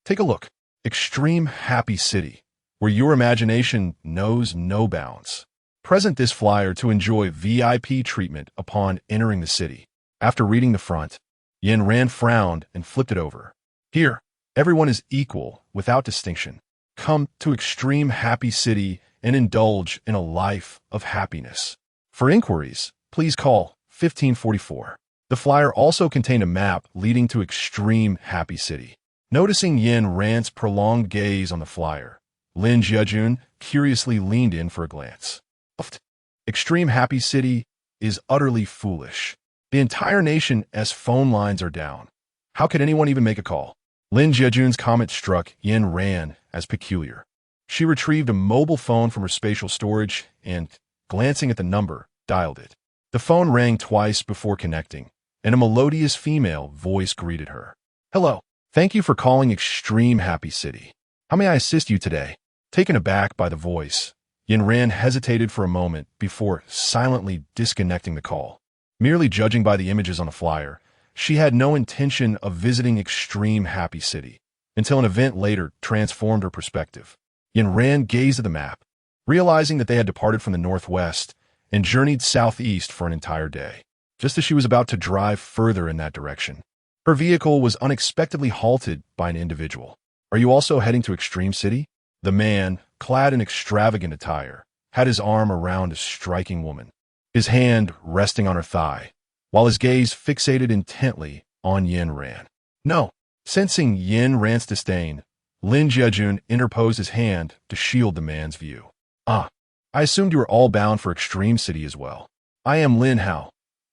take a look. Extreme happy city, where your imagination knows no bounds." Present this flyer to enjoy VIP treatment upon entering the city. After reading the front, Yin Ran frowned and flipped it over. "Here, everyone is equal without distinction. Come to Extreme Happy City and indulge in a life of happiness. For inquiries, please call 1544. The flyer also contained a map leading to Extreme Happy City. Noticing Yin Ran's prolonged gaze on the flyer, Lin Jiajun curiously leaned in for a glance. Extreme Happy City is utterly foolish. The entire nation's phone lines are down. How could anyone even make a call? Lin Jiajun's comment struck Yin Ran as peculiar. She retrieved a mobile phone from her spatial storage and, glancing at the number, dialed it. The phone rang twice before connecting, and a melodious female voice greeted her. "Hello. Thank you for calling Extreme Happy City. How may I assist you today?" Taken aback by the voice, Yin Ran hesitated for a moment before silently disconnecting the call. Merely judging by the images on the flyer, she had no intention of visiting Extreme Happy City, until an event later transformed her perspective. Yin Ran gazed at the map, realizing that they had departed from the northwest and journeyed southeast for an entire day. Just as she was about to drive further in that direction, her vehicle was unexpectedly halted by an individual. "Are you also heading to Extreme City?" The man, clad in extravagant attire, had his arm around a striking woman, his hand resting on her thigh, while his gaze fixated intently on Yin Ran. "No." Sensing Yin Ran's disdain, Lin Jiajun interposed his hand to shield the man's view. "Ah, I assumed you were all bound for Extreme City as well. I am Lin Hao.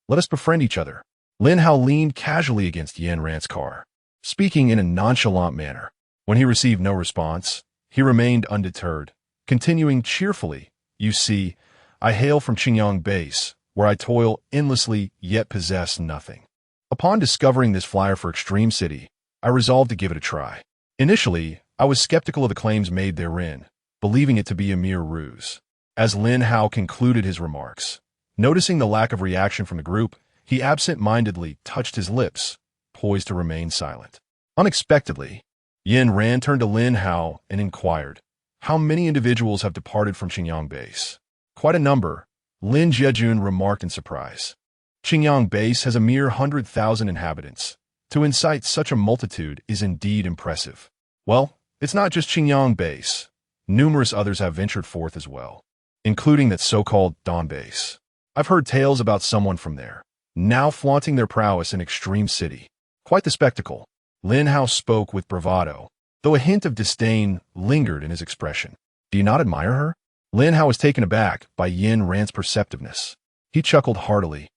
Let us befriend each other." Lin Hao leaned casually against Yin Ran's car, speaking in a nonchalant manner. When he received no response, he remained undeterred, continuing cheerfully, "You see, I hail from Qinghong Base, where I toil endlessly yet possess nothing. Upon discovering this flyer for Extreme City, I resolved to give it a try. Initially, I was skeptical of the claims made therein, believing it to be a mere ruse." As Lin Hao concluded his remarks, noticing the lack of reaction from the group, he absent-mindedly touched his lips, poised to remain silent. Unexpectedly, Yin Ran turned to Lin Hao and inquired, "How many individuals have departed from Qinghong Base?" "Quite a number," Lin Jiajun remarked in surprise. "Qinghong Base has a mere 100,000 inhabitants. To incite such a multitude is indeed impressive." "Well, it's not just Qinghong Base. Numerous others have ventured forth as well, including that so-called Dawn Base. I've heard tales about someone from there, now flaunting their prowess in Extreme City. Quite the spectacle." Lin Hao spoke with bravado, though a hint of disdain lingered in his expression. "Do you not admire her?" Lin Hao was taken aback by Yin Ran's perceptiveness. He chuckled heartily,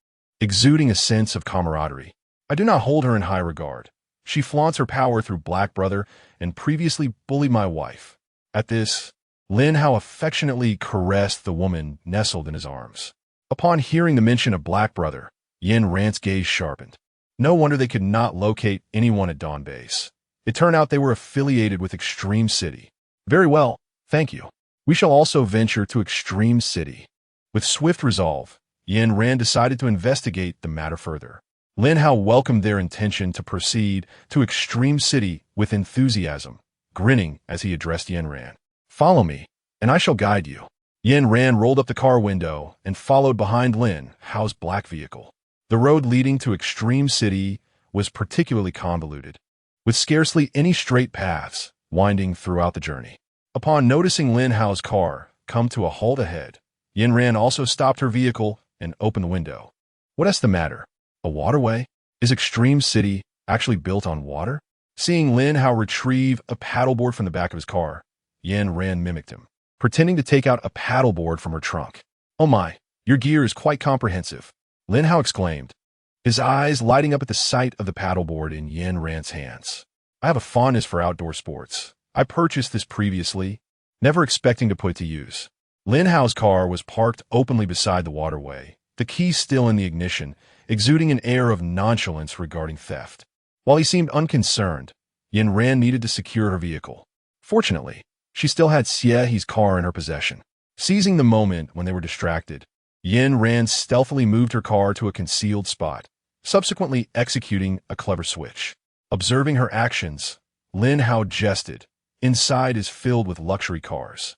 exuding a sense of camaraderie. "I do not hold her in high regard. She flaunts her power through Black Brother and previously bullied my wife." At this, Lin Hao affectionately caressed the woman nestled in his arms. Upon hearing the mention of Black Brother, Yin Ran's gaze sharpened. No wonder they could not locate anyone at Dawn Base. It turned out they were affiliated with Extreme City. "Very well, thank you. We shall also venture to Extreme City." With swift resolve, Yin Ran decided to investigate the matter further. Lin Hao welcomed their intention to proceed to Extreme City with enthusiasm, grinning as he addressed Yin Ran. "Follow me, and I shall guide you." Yin Ran rolled up the car window and followed behind Lin Hao's black vehicle. The road leading to Extreme City was particularly convoluted, with scarcely any straight paths winding throughout the journey. Upon noticing Lin Hao's car come to a halt ahead, Yin Ran also stopped her vehicle and opened the window. What's the matter? A waterway? Is Extreme City actually built on water? Seeing Lin Hao retrieve a paddleboard from the back of his car, Yin Ran mimicked him, pretending to take out a paddleboard from her trunk. Oh my, your gear is quite comprehensive, Lin Hao exclaimed, his eyes lighting up at the sight of the paddleboard in Yin Ran's hands. I have a fondness for outdoor sports. I purchased this previously, never expecting to put it to use. Lin Hao's car was parked openly beside the waterway, the key still in the ignition, exuding an air of nonchalance regarding theft. While he seemed unconcerned, Yin Ran needed to secure her vehicle. Fortunately, she still had Xie's car in her possession. Seizing the moment when they were distracted, Yin Ran stealthily moved her car to a concealed spot, subsequently executing a clever switch. Observing her actions, Lin Hao jested. Inside is filled with luxury cars.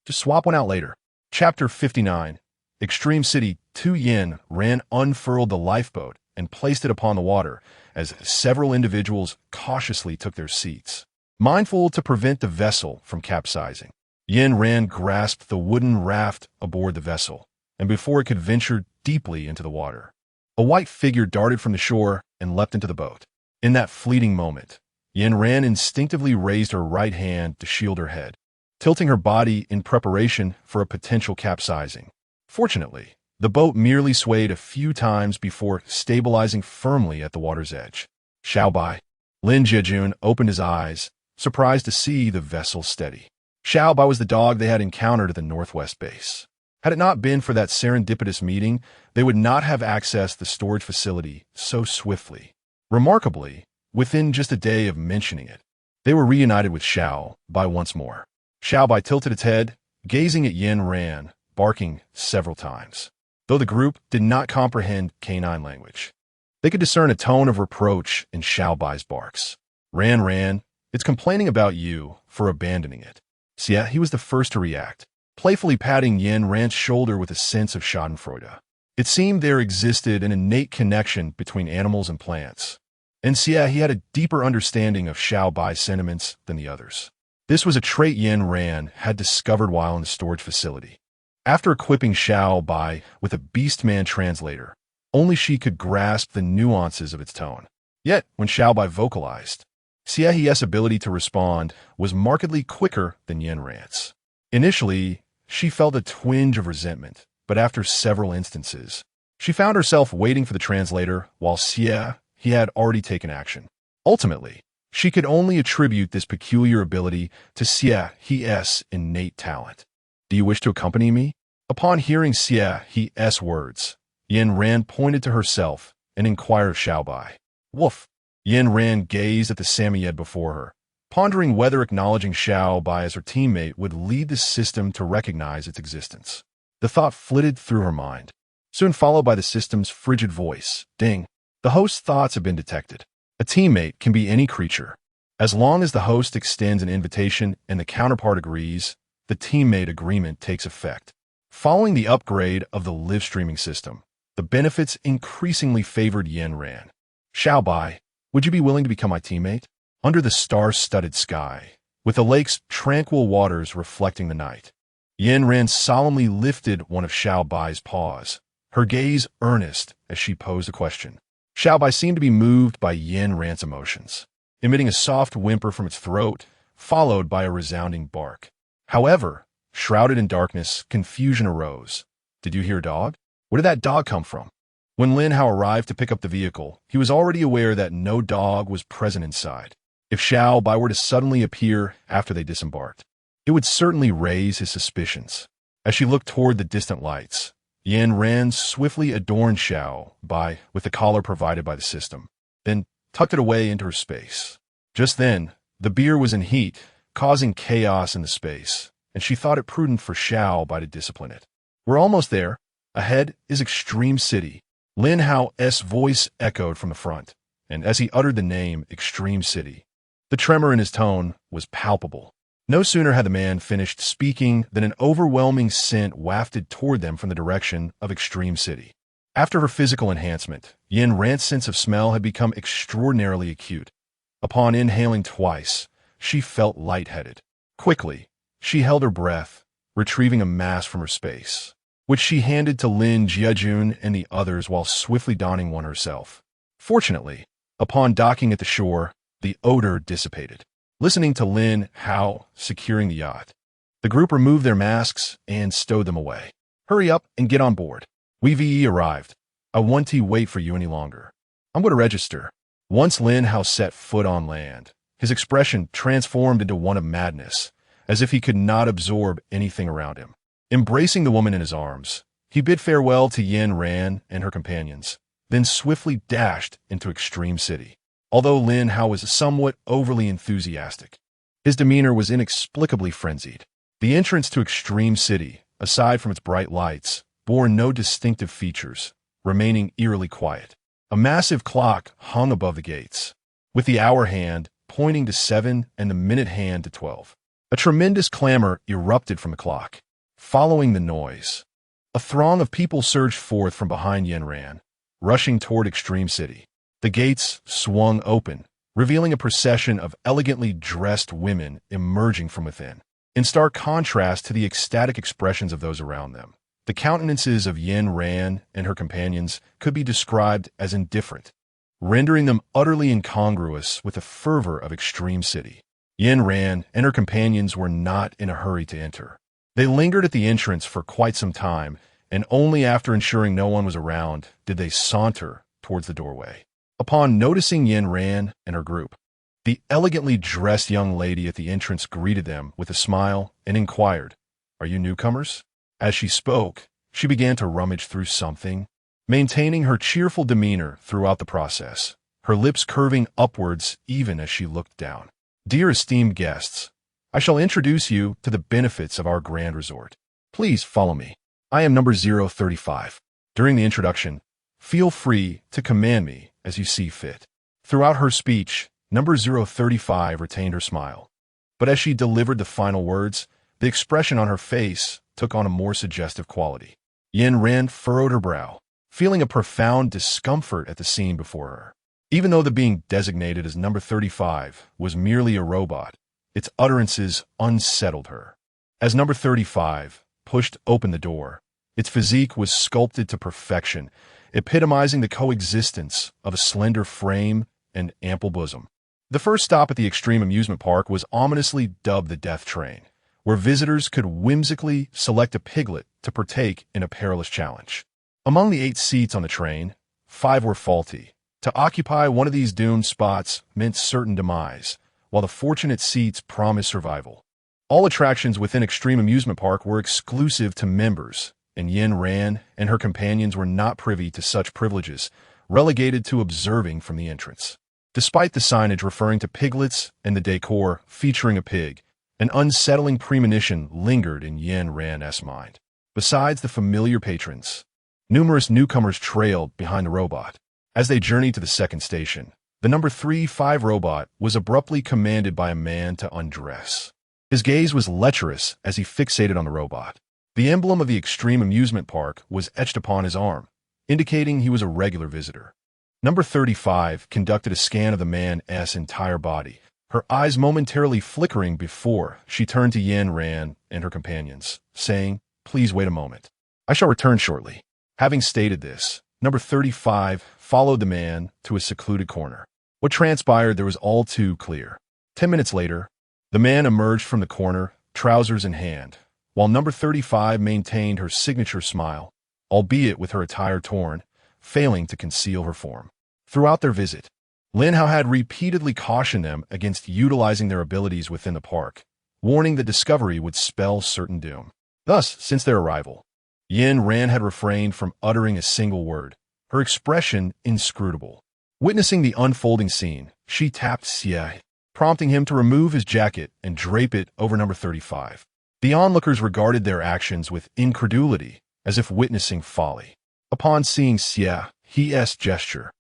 Just swap one out later. Chapter 59. Extreme City. 2 Yin Ran unfurled the lifeboat and placed it upon the water as several individuals cautiously took their seats. Mindful to prevent the vessel from capsizing, Yin Ran grasped the wooden raft aboard the vessel, and before it could venture deeply into the water, a white figure darted from the shore and leapt into the boat. In that fleeting moment, Yin Ran instinctively raised her right hand to shield her head, tilting her body in preparation for a potential capsizing. Fortunately, the boat merely swayed a few times before stabilizing firmly at the water's edge. Xiaobai. Lin Jiejun opened his eyes, surprised to see the vessel steady. Xiaobai was the dog they had encountered at the Northwest base. Had it not been for that serendipitous meeting, they would not have accessed the storage facility so swiftly. Remarkably, within just a day of mentioning it, they were reunited with Xiaobai once more. Xiaobai tilted its head, gazing at Yin Ran, barking several times. Though the group did not comprehend canine language, they could discern a tone of reproach in Xiaobai's barks. Ran, it's complaining about you for abandoning it. Xie, he was the first to react, playfully patting Yin Ran's shoulder with a sense of schadenfreude. It seemed there existed an innate connection between animals and plants, and Xie, he had a deeper understanding of Xiaobai's sentiments than the others. This was a trait Yin Ran had discovered while in the storage facility. After equipping Xiaobai with a Beastman translator, only she could grasp the nuances of its tone. Yet, when Xiaobai vocalized, Xie's ability to respond was markedly quicker than Yin Ran's. Initially, she felt a twinge of resentment, but after several instances, she found herself waiting for the translator while Xie, he had already taken action. Ultimately, she could only attribute this peculiar ability to Xie's innate talent. Do you wish to accompany me? Upon hearing Xie's words, Yin Ran pointed to herself and inquired of Xiaobai. Woof. Yin Ran gazed at the Samoyed before her, pondering whether acknowledging Xiaobai as her teammate would lead the system to recognize its existence. The thought flitted through her mind, soon followed by the system's frigid voice. Ding. The host's thoughts have been detected. A teammate can be any creature. As long as the host extends an invitation and the counterpart agrees, the teammate agreement takes effect. Following the upgrade of the live streaming system, the benefits increasingly favored Yin Ran. Xiaobai, would you be willing to become my teammate? Under the star-studded sky, with the lake's tranquil waters reflecting the night, Yin Ran solemnly lifted one of Xiaobai's paws, her gaze earnest as she posed a question. Xiaobai seemed to be moved by Yin Ran's emotions, emitting a soft whimper from its throat, followed by a resounding bark. However, shrouded in darkness, confusion arose. Did you hear a dog? Where did that dog come from? When Lin Hao arrived to pick up the vehicle, he was already aware that no dog was present inside. If Xiaobai were to suddenly appear after they disembarked, it would certainly raise his suspicions. As she looked toward the distant lights, Yin Ran swiftly adorned Xiaobai with the collar provided by the system, then tucked it away into her space. Just then, the beer was in heat, causing chaos in the space, and she thought it prudent for Xiaobai to discipline it. We're almost there. Ahead is Extreme City. Lin Hao's voice echoed from the front, and as he uttered the name Extreme City, the tremor in his tone was palpable. No sooner had the man finished speaking than an overwhelming scent wafted toward them from the direction of Extreme City. After her physical enhancement, Yin Ran's sense of smell had become extraordinarily acute. Upon inhaling twice, she felt lightheaded. Quickly, she held her breath, retrieving a mask from her space. which she handed to Lin Jiajun and the others while swiftly donning one herself. Fortunately, upon docking at the shore, the odor dissipated. Listening to Lin Hao securing the yacht, the group removed their masks and stowed them away. Hurry up and get on board. We VE arrived. I won't wait for you any longer. I'm going to register. Once Lin Hao set foot on land, his expression transformed into one of madness, as if he could not absorb anything around him. Embracing the woman in his arms, he bid farewell to Yin Ran and her companions, then swiftly dashed into Extreme City. Although Lin Hao was somewhat overly enthusiastic, his demeanor was inexplicably frenzied. The entrance to Extreme City, aside from its bright lights, bore no distinctive features, remaining eerily quiet. A massive clock hung above the gates, with the hour hand pointing to 7 and the minute hand to 12. A tremendous clamor erupted from the clock. Following the noise, a throng of people surged forth from behind Yin Ran, rushing toward Extreme City. The gates swung open, revealing a procession of elegantly dressed women emerging from within. In stark contrast to the ecstatic expressions of those around them, the countenances of Yin Ran and her companions could be described as indifferent, rendering them utterly incongruous with the fervor of Extreme City. Yin Ran and her companions were not in a hurry to enter. They lingered at the entrance for quite some time, and only after ensuring no one was around did they saunter towards the doorway. Upon noticing Yin Ran and her group, the elegantly dressed young lady at the entrance greeted them with a smile and inquired, "Are you newcomers?" As she spoke, she began to rummage through something, maintaining her cheerful demeanor throughout the process, her lips curving upwards even as she looked down. "Dear esteemed guests, I shall introduce you to the benefits of our grand resort. Please follow me. I am number 035. During the introduction, feel free to command me as you see fit." Throughout her speech, number 035 retained her smile. But as she delivered the final words, the expression on her face took on a more suggestive quality. Yin Ran furrowed her brow, feeling a profound discomfort at the scene before her. Even though the being designated as number 35 was merely a robot, its utterances unsettled her. As number 35 pushed open the door, its physique was sculpted to perfection, epitomizing the coexistence of a slender frame and ample bosom. The first stop at the Extreme Amusement Park was ominously dubbed the Death Train, where visitors could whimsically select a piglet to partake in a perilous challenge. Among the 8 seats on the train, 5 were faulty. To occupy one of these doomed spots meant certain demise, while the fortunate seats promised survival. All attractions within Extreme Amusement Park were exclusive to members, and Yin Ran and her companions were not privy to such privileges, relegated to observing from the entrance. Despite the signage referring to piglets and the decor featuring a pig, an unsettling premonition lingered in Yin Ran's mind. Besides the familiar patrons, numerous newcomers trailed behind the robot. As they journeyed to the second station, the number 35 robot was abruptly commanded by a man to undress. His gaze was lecherous as he fixated on the robot. The emblem of the Extreme Amusement Park was etched upon his arm, indicating he was a regular visitor. Number 35 conducted a scan of the man's entire body, her eyes momentarily flickering before she turned to Yin Ran and her companions, saying, "Please wait a moment. I shall return shortly." Having stated this, number 35 followed the man to a secluded corner. What transpired there was all too clear. 10 minutes later, the man emerged from the corner, trousers in hand, while number 35 maintained her signature smile, albeit with her attire torn, failing to conceal her form. Throughout their visit, Lin Hao had repeatedly cautioned them against utilizing their abilities within the park, warning that discovery would spell certain doom. Thus, since their arrival, Yin Ran had refrained from uttering a single word, her expression inscrutable. Witnessing the unfolding scene, she tapped Xie, prompting him to remove his jacket and drape it over number 35. The onlookers regarded their actions with incredulity, as if witnessing folly. Upon seeing Xie's gesture,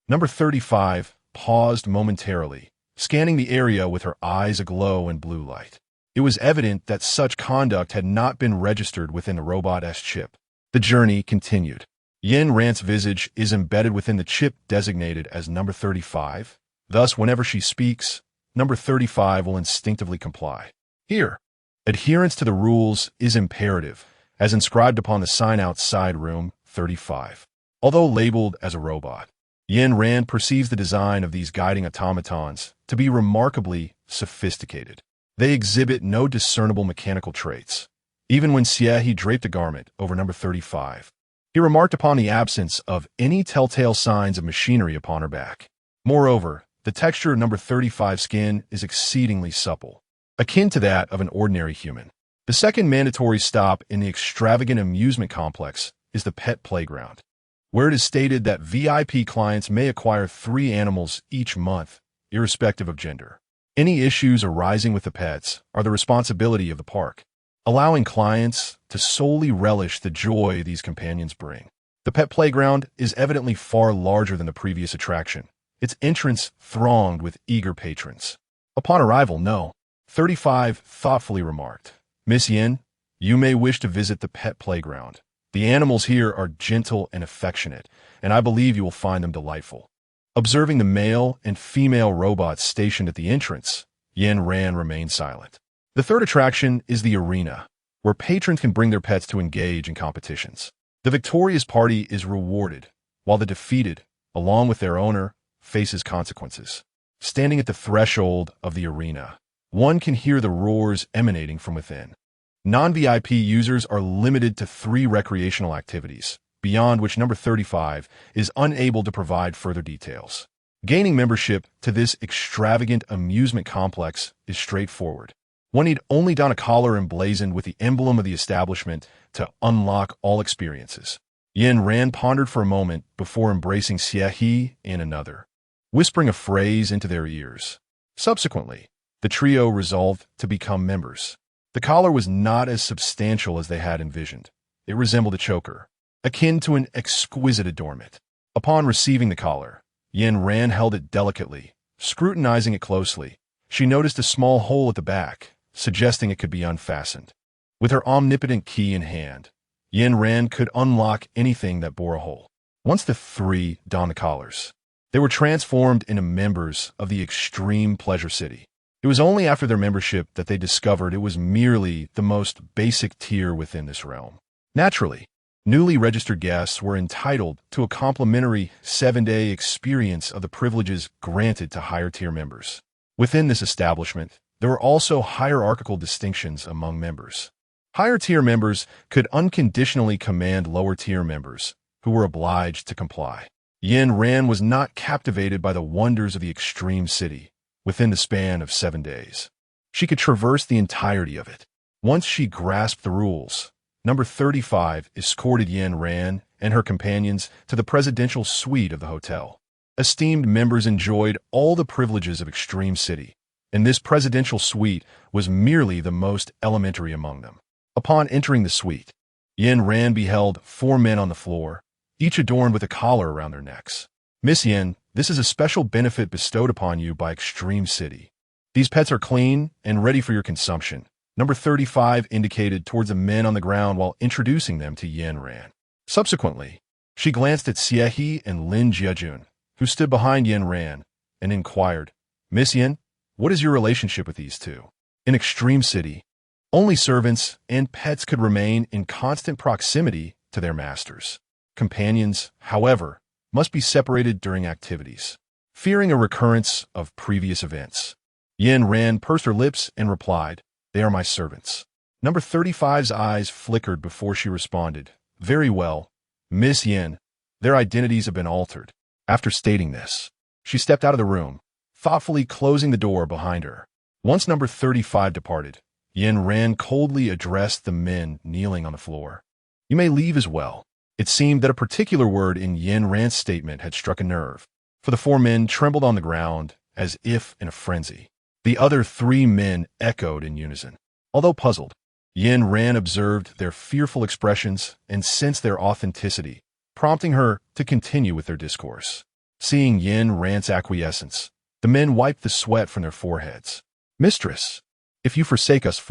number 35 paused momentarily, scanning the area with her eyes aglow in blue light. It was evident that such conduct had not been registered within the robot's chip. The journey continued. Yin Ran's visage is embedded within the chip designated as number 35. Thus, whenever she speaks, number 35 will instinctively comply. Here, adherence to the rules is imperative, as inscribed upon the sign outside room 35. Although labeled as a robot, Yin Ran perceives the design of these guiding automatons to be remarkably sophisticated. They exhibit no discernible mechanical traits. Even when Xie draped a garment over number 35, he remarked upon the absence of any telltale signs of machinery upon her back. Moreover, the texture of number 35's skin is exceedingly supple, akin to that of an ordinary human. The second mandatory stop in the extravagant amusement complex is the pet playground, where it is stated that VIP clients may acquire 3 animals each month, irrespective of gender. Any issues arising with the pets are the responsibility of the park, allowing clients to solely relish the joy these companions bring. The pet playground is evidently far larger than the previous attraction, its entrance thronged with eager patrons. Upon arrival, No. 35 thoughtfully remarked, "Miss Yin, you may wish to visit the pet playground. The animals here are gentle and affectionate, and I believe you will find them delightful." Observing the male and female robots stationed at the entrance, Yin Ran remained silent. The third attraction is the arena, where patrons can bring their pets to engage in competitions. The victorious party is rewarded, while the defeated, along with their owner, faces consequences. Standing at the threshold of the arena, one can hear the roars emanating from within. Non-VIP users are limited to 3 recreational activities, beyond which number 35 is unable to provide further details. Gaining membership to this extravagant amusement complex is straightforward. One need only don a collar emblazoned with the emblem of the establishment to unlock all experiences. Yin Ran pondered for a moment before embracing Xie and another, whispering a phrase into their ears. Subsequently, the trio resolved to become members. The collar was not as substantial as they had envisioned. It resembled a choker, akin to an exquisite adornment. Upon receiving the collar, Yin Ran held it delicately. Scrutinizing it closely, she noticed a small hole at the back, suggesting it could be unfastened. With her omnipotent key in hand, Yin Ran could unlock anything that bore a hole. Once the 3 donned the collars, they were transformed into members of the Extreme Pleasure City. It was only after their membership that they discovered it was merely the most basic tier within this realm. Naturally, newly registered guests were entitled to a complimentary 7-day experience of the privileges granted to higher-tier members. Within this establishment, there were also hierarchical distinctions among members. Higher-tier members could unconditionally command lower-tier members, who were obliged to comply. Yin Ran was not captivated by the wonders of the Extreme City. Within the span of 7 days, she could traverse the entirety of it. Once she grasped the rules, number 35 escorted Yin Ran and her companions to the presidential suite of the hotel. Esteemed members enjoyed all the privileges of Extreme City, and this presidential suite was merely the most elementary among them. Upon entering the suite, Yin Ran beheld 4 men on the floor, each adorned with a collar around their necks. "Miss Yin, this is a special benefit bestowed upon you by Extreme City. These pets are clean and ready for your consumption," number 35 indicated towards the men on the ground while introducing them to Yin Ran. Subsequently, she glanced at Xie and Lin Jiajun, who stood behind Yin Ran, and inquired, "Miss Yin, what is your relationship with these 2? In Extreme City, only servants and pets could remain in constant proximity to their masters. Companions, however, must be separated during activities." Fearing a recurrence of previous events, Yin Ran pursed her lips and replied, "They are my servants." Number 35's eyes flickered before she responded, "Very well, Miss Yin, their identities have been altered." After stating this, she stepped out of the room, thoughtfully closing the door behind her. Once number 35 departed, Yin Ran coldly addressed the men kneeling on the floor. "You may leave as well." It seemed that a particular word in Yin Ran's statement had struck a nerve, for the 4 men trembled on the ground as if in a frenzy. The other 3 men echoed in unison. Although puzzled, Yin Ran observed their fearful expressions and sensed their authenticity, prompting her to continue with their discourse. Seeing Yin Ran's acquiescence, the men wiped the sweat from their foreheads. "Mistress, if you forsake us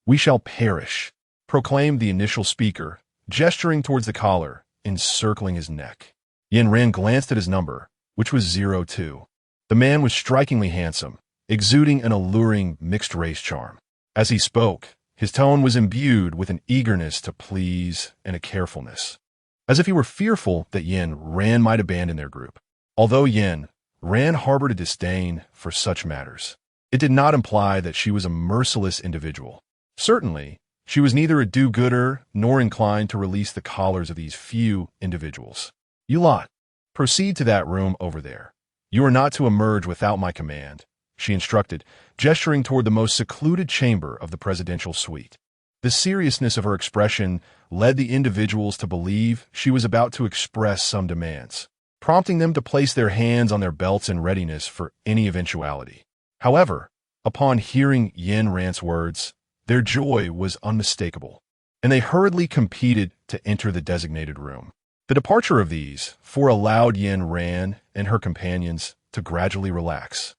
we shall perish," proclaimed the initial speaker, gesturing towards the collar encircling his neck. Yin Ran glanced at his number, which was 02. The man was strikingly handsome, exuding an alluring mixed-race charm. As he spoke, His tone was imbued with an eagerness to please and a carefulness, as if he were fearful that Yin Ran might abandon their group. Although Yin Ran harbored a disdain for such matters, it did not imply that she was a merciless individual. Certainly, she was neither a do-gooder nor inclined to release the collars of these few individuals. You lot, proceed to that room over there. You are not to emerge without my command, she instructed, gesturing toward the most secluded chamber of the presidential suite. The seriousness of her expression led the individuals to believe she was about to express some demands, prompting them to place their hands on their belts in readiness for any eventuality. However, upon hearing Yin Ran's words, their joy was unmistakable, and they hurriedly competed to enter the designated room. The departure of these allowed Yin Ran and her companions to gradually relax,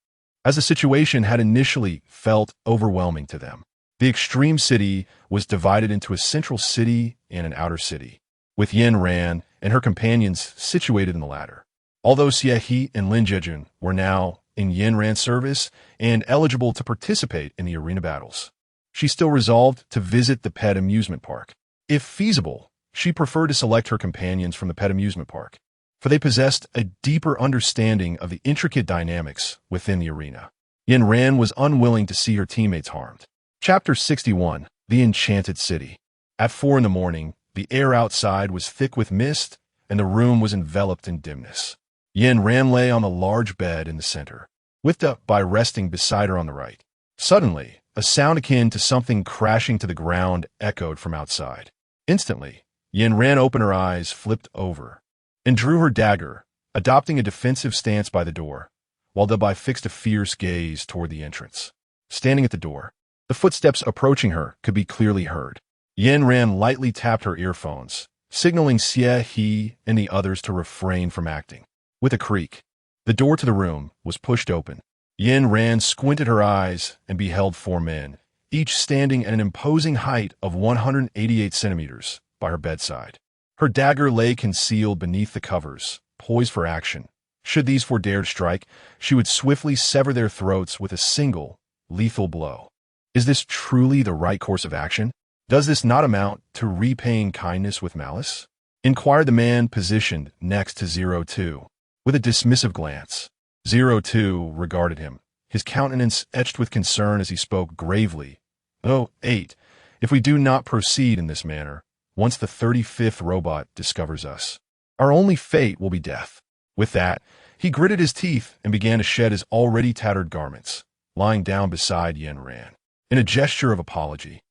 as the situation had initially felt overwhelming to them. The extreme city was divided into a central city and an outer city, with Yin Ran and her companions situated in the latter. Although Xie He and Lin Jejun were now in Yin Ran's service and eligible to participate in the arena battles, she still resolved to visit the pet amusement park. If feasible, she preferred to select her companions from the pet amusement park, for they possessed a deeper understanding of the intricate dynamics within the arena. Yin Ran was unwilling to see her teammates harmed. Chapter 61, The Enchanted City. At 4 a.m, the air outside was thick with mist, and the room was enveloped in dimness. Yin Ran lay on a large bed in the center, whipped up by resting beside her on the right. Suddenly, a sound akin to something crashing to the ground echoed from outside. Instantly, Yin Ran opened her eyes, flipped over, and drew her dagger, adopting a defensive stance by the door, while Dabai fixed a fierce gaze toward the entrance. Standing at the door, the footsteps approaching her could be clearly heard. Yin Ran lightly tapped her earphones, signaling Xie He and the others to refrain from acting. With a creak, the door to the room was pushed open. Yin Ran squinted her eyes and beheld 4 men, each standing at an imposing height of 188 centimeters by her bedside. Her dagger lay concealed beneath the covers, poised for action. Should these 4 dare to strike, she would swiftly sever their throats with a single, lethal blow. Is this truly the right course of action? Does this not amount to repaying kindness with malice? Inquired the man positioned next to 02. With a dismissive glance, 02 regarded him, his countenance etched with concern as he spoke gravely. "Oh, 8, if we do not proceed in this manner, once the 35th robot discovers us, our only fate will be death." With that, he gritted his teeth and began to shed his already tattered garments, lying down beside Yin Ran. In a gesture of apology,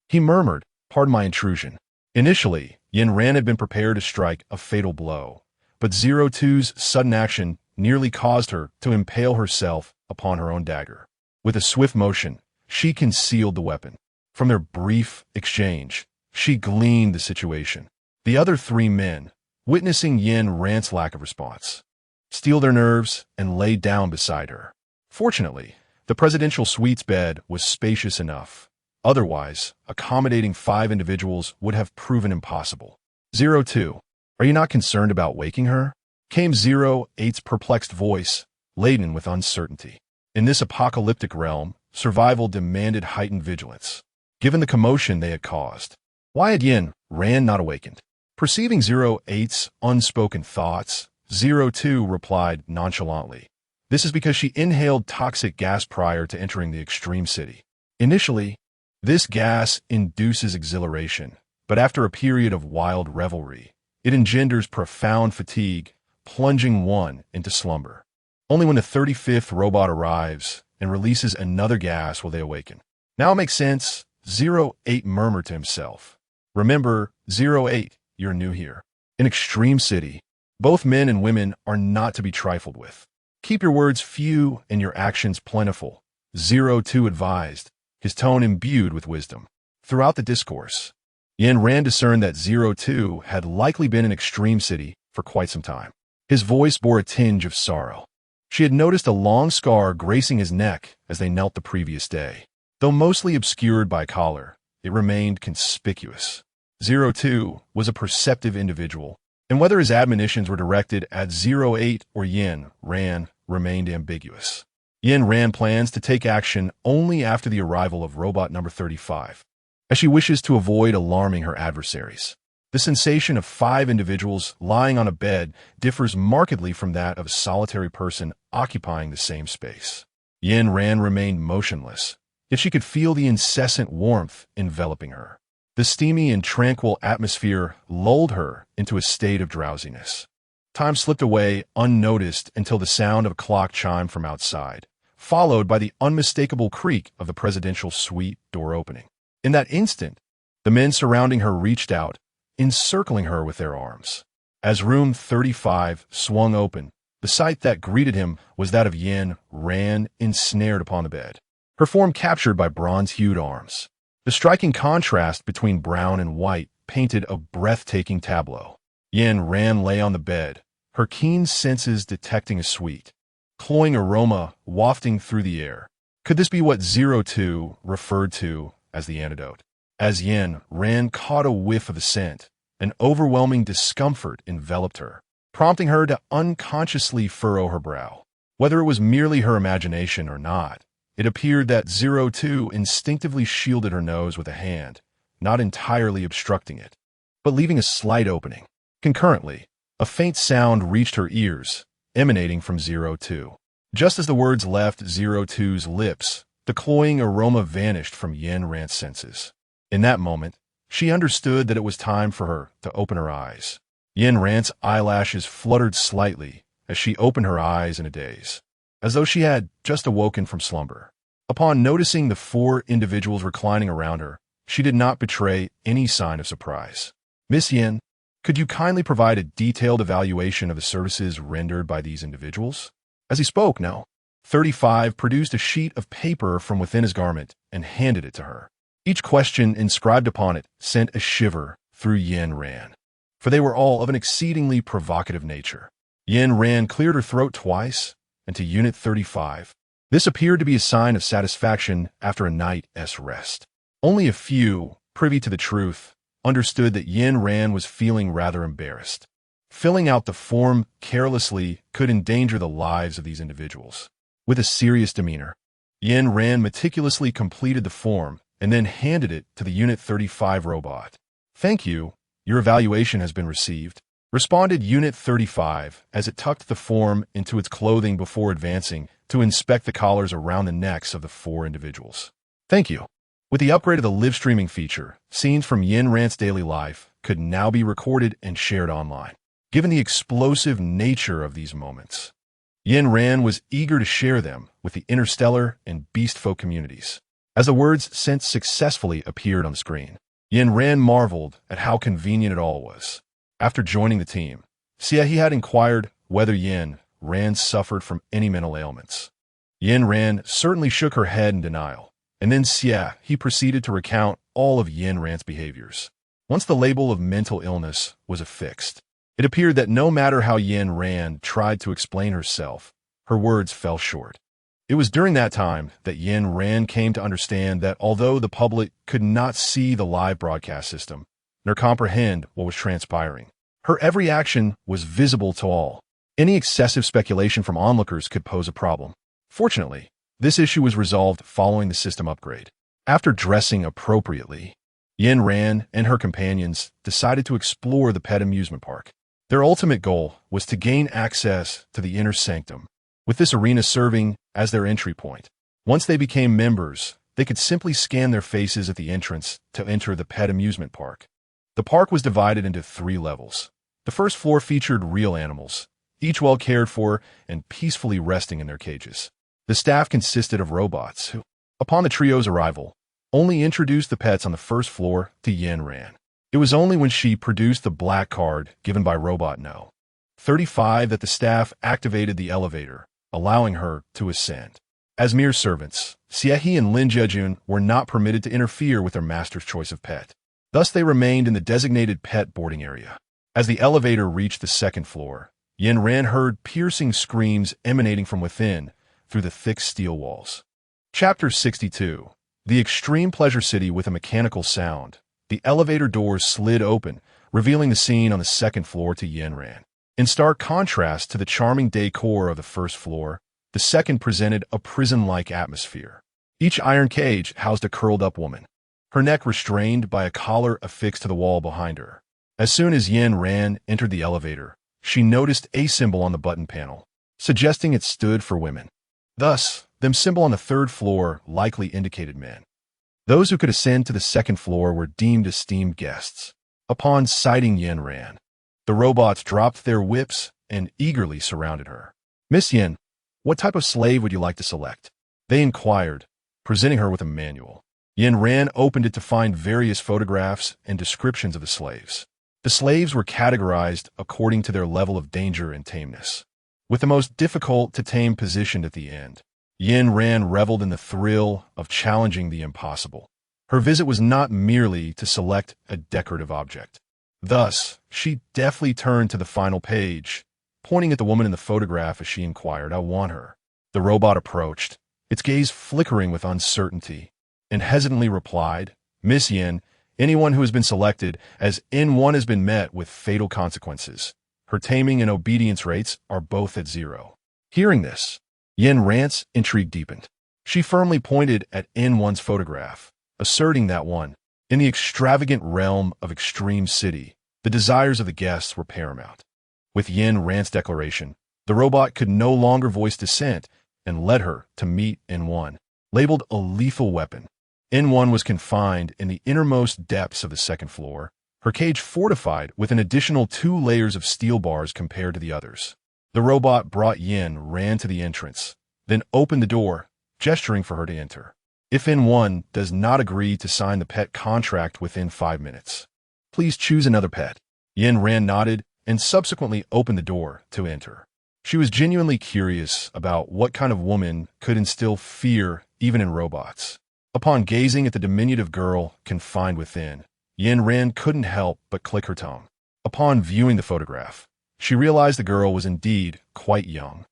he murmured, "Pardon my intrusion." Initially, Yin Ran had been prepared to strike a fatal blow, but 02's sudden action nearly caused her to impale herself upon her own dagger. With a swift motion, she concealed the weapon. From their brief exchange, she gleaned the situation. The other 3 men, witnessing Yin Ran's lack of response, steeled their nerves and lay down beside her. Fortunately, the presidential suite's bed was spacious enough. Otherwise, accommodating 5 individuals would have proven impossible. 02, are you not concerned about waking her? Came 08's perplexed voice, laden with uncertainty. In this apocalyptic realm, survival demanded heightened vigilance, given the commotion they had caused. Why had Yin Ran not awakened? Perceiving 08's unspoken thoughts, 02 replied nonchalantly. This is because she inhaled toxic gas prior to entering the extreme city. Initially, this gas induces exhilaration, but after a period of wild revelry, it engenders profound fatigue, plunging one into slumber. Only when the 35th robot arrives and releases another gas will they awaken. Now it makes sense, 08 murmured to himself. Remember, 08, you're new here. In Extreme City, both men and women are not to be trifled with. Keep your words few and your actions plentiful, 02 advised, his tone imbued with wisdom. Throughout the discourse, Yin Ran discerned that 02 had likely been in Extreme City for quite some time. His voice bore a tinge of sorrow. She had noticed a long scar gracing his neck as they knelt the previous day. Though mostly obscured by a collar, it remained conspicuous. 02 was a perceptive individual, and whether his admonitions were directed at 08 or Yin Ran remained ambiguous. Yin Ran plans to take action only after the arrival of robot number 35. as she wishes to avoid alarming her adversaries. The sensation of 5 individuals lying on a bed differs markedly from that of a solitary person occupying the same space. Yin Ran remained motionless, yet she could feel the incessant warmth enveloping her. The steamy and tranquil atmosphere lulled her into a state of drowsiness. Time slipped away unnoticed until the sound of a clock chimed from outside, followed by the unmistakable creak of the presidential suite door opening. In that instant, the men surrounding her reached out, encircling her with their arms. As room 35 swung open, the sight that greeted him was that of Yin Ran ensnared upon the bed, her form captured by bronze-hued arms. The striking contrast between brown and white painted a breathtaking tableau. Yin Ran lay on the bed, her keen senses detecting a sweet, cloying aroma wafting through the air. Could this be what 02 referred to as the antidote? As Yin Ran caught a whiff of the scent, an overwhelming discomfort enveloped her, prompting her to unconsciously furrow her brow. Whether it was merely her imagination or not, it appeared that 02 instinctively shielded her nose with a hand, not entirely obstructing it, but leaving a slight opening. Concurrently, a faint sound reached her ears, emanating from 02. Just as the words left 02's lips, the cloying aroma vanished from Yin Ran's senses. In that moment, she understood that it was time for her to open her eyes. Yin Ran's eyelashes fluttered slightly as she opened her eyes in a daze, as though she had just awoken from slumber. Upon noticing the 4 individuals reclining around her, she did not betray any sign of surprise. "Miss Yin, could you kindly provide a detailed evaluation of the services rendered by these individuals?" As he spoke, No. 35 produced a sheet of paper from within his garment and handed it to her. Each question inscribed upon it sent a shiver through Yin Ran, for they were all of an exceedingly provocative nature. Yin Ran cleared her throat twice, and to Unit 35. This appeared to be a sign of satisfaction after a night's rest. Only a few, privy to the truth, understood that Yin Ran was feeling rather embarrassed. Filling out the form carelessly could endanger the lives of these individuals. With a serious demeanor, Yin Ran meticulously completed the form and then handed it to the Unit 35 robot. "Thank you, your evaluation has been received," responded Unit 35 as it tucked the form into its clothing before advancing to inspect the collars around the necks of the 4 individuals. "Thank you." With the upgrade of the live streaming feature, scenes from Yin Ran's daily life could now be recorded and shared online. Given the explosive nature of these moments, Yin Ran was eager to share them with the Interstellar and Beast Folk communities. As the words sent successfully appeared on the screen, Yin Ran marveled at how convenient it all was. After joining the team, he had inquired whether Yin Ran suffered from any mental ailments. Yin Ran certainly shook her head in denial, and then he proceeded to recount all of Yin Ran's behaviors. Once the label of mental illness was affixed, it appeared that no matter how Yin Ran tried to explain herself, her words fell short. It was during that time that Yin Ran came to understand that although the public could not see the live broadcast system, nor comprehend what was transpiring, her every action was visible to all. Any excessive speculation from onlookers could pose a problem. Fortunately, this issue was resolved following the system upgrade. After dressing appropriately, Yin Ran and her companions decided to explore the pet amusement park. Their ultimate goal was to gain access to the inner sanctum, with this arena serving as their entry point. Once they became members, they could simply scan their faces at the entrance to enter the pet amusement park. The park was divided into 3 levels. The first floor featured real animals, each well cared for and peacefully resting in their cages. The staff consisted of robots who, upon the trio's arrival, only introduced the pets on the first floor to Yin Ran. It was only when she produced the black card given by Robot No. 35 that the staff activated the elevator, allowing her to ascend. As mere servants, Xiehe and Lin Jejun were not permitted to interfere with their master's choice of pet. Thus they remained in the designated pet boarding area. As the elevator reached the second floor, Yin Ran heard piercing screams emanating from within through the thick steel walls. Chapter 62. The Extreme Pleasure City with a Mechanical Sound. The elevator doors slid open, revealing the scene on the second floor to Yin Ran. In stark contrast to the charming decor of the first floor, the second presented a prison-like atmosphere. Each iron cage housed a curled-up woman, her neck restrained by a collar affixed to the wall behind her. As soon as Yin Ran entered the elevator, she noticed a symbol on the button panel, suggesting it stood for women. Thus, the symbol on the third floor likely indicated men. Those who could ascend to the second floor were deemed esteemed guests. Upon sighting Yin Ran, the robots dropped their whips and eagerly surrounded her. "Miss Yin, what type of slave would you like to select?" they inquired, presenting her with a manual. Yin Ran opened it to find various photographs and descriptions of the slaves. The slaves were categorized according to their level of danger and tameness, with the most difficult to tame positioned at the end. Yin Ran reveled in the thrill of challenging the impossible. Her visit was not merely to select a decorative object. Thus, she deftly turned to the final page, pointing at the woman in the photograph as she inquired, "I want her." The robot approached, its gaze flickering with uncertainty, and hesitantly replied, "Miss Yin, anyone who has been selected as N1 has been met with fatal consequences. Her taming and obedience rates are both at 0. Hearing this, Yin Ran's intrigue deepened. She firmly pointed at N1's photograph, asserting that one, in the extravagant realm of Extreme City, the desires of the guests were paramount. With Yin Ran's declaration, the robot could no longer voice dissent and led her to meet N1, labeled a lethal weapon. N1 was confined in the innermost depths of the second floor, her cage fortified with an additional 2 layers of steel bars compared to the others. The robot brought Yin Ran to the entrance, then opened the door, gesturing for her to enter. If N1 does not agree to sign the pet contract within 5 minutes, please choose another pet. Yin Ran nodded and subsequently opened the door to enter. She was genuinely curious about what kind of woman could instill fear even in robots. Upon gazing at the diminutive girl confined within, Yin Ran couldn't help but click her tongue. Upon viewing the photograph, she realized the girl was indeed quite young,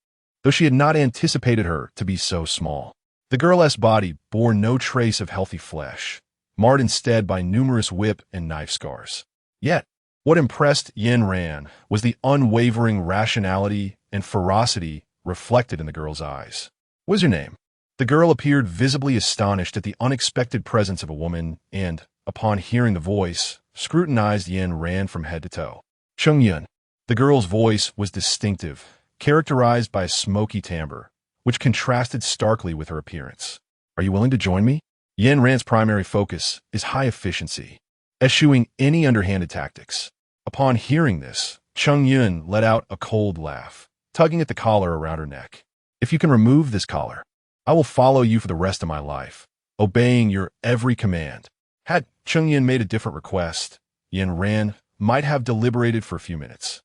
though she had not anticipated her to be so small. The girl's body bore no trace of healthy flesh, marred instead by numerous whip and knife scars. Yet, what impressed Yin Ran was the unwavering rationality and ferocity reflected in the girl's eyes. "What's your name?" The girl appeared visibly astonished at the unexpected presence of a woman and, upon hearing the voice, scrutinized Yin Ran from head to toe. "Cheng Yun." The girl's voice was distinctive, characterized by a smoky timbre, which contrasted starkly with her appearance. "Are you willing to join me?" Yin Ran's primary focus is high efficiency, eschewing any underhanded tactics. Upon hearing this, Cheng Yun let out a cold laugh, tugging at the collar around her neck. "If you can remove this collar, I will follow you for the rest of my life, obeying your every command." Had Cheng Yun made a different request, Yin Ran might have deliberated for a few minutes.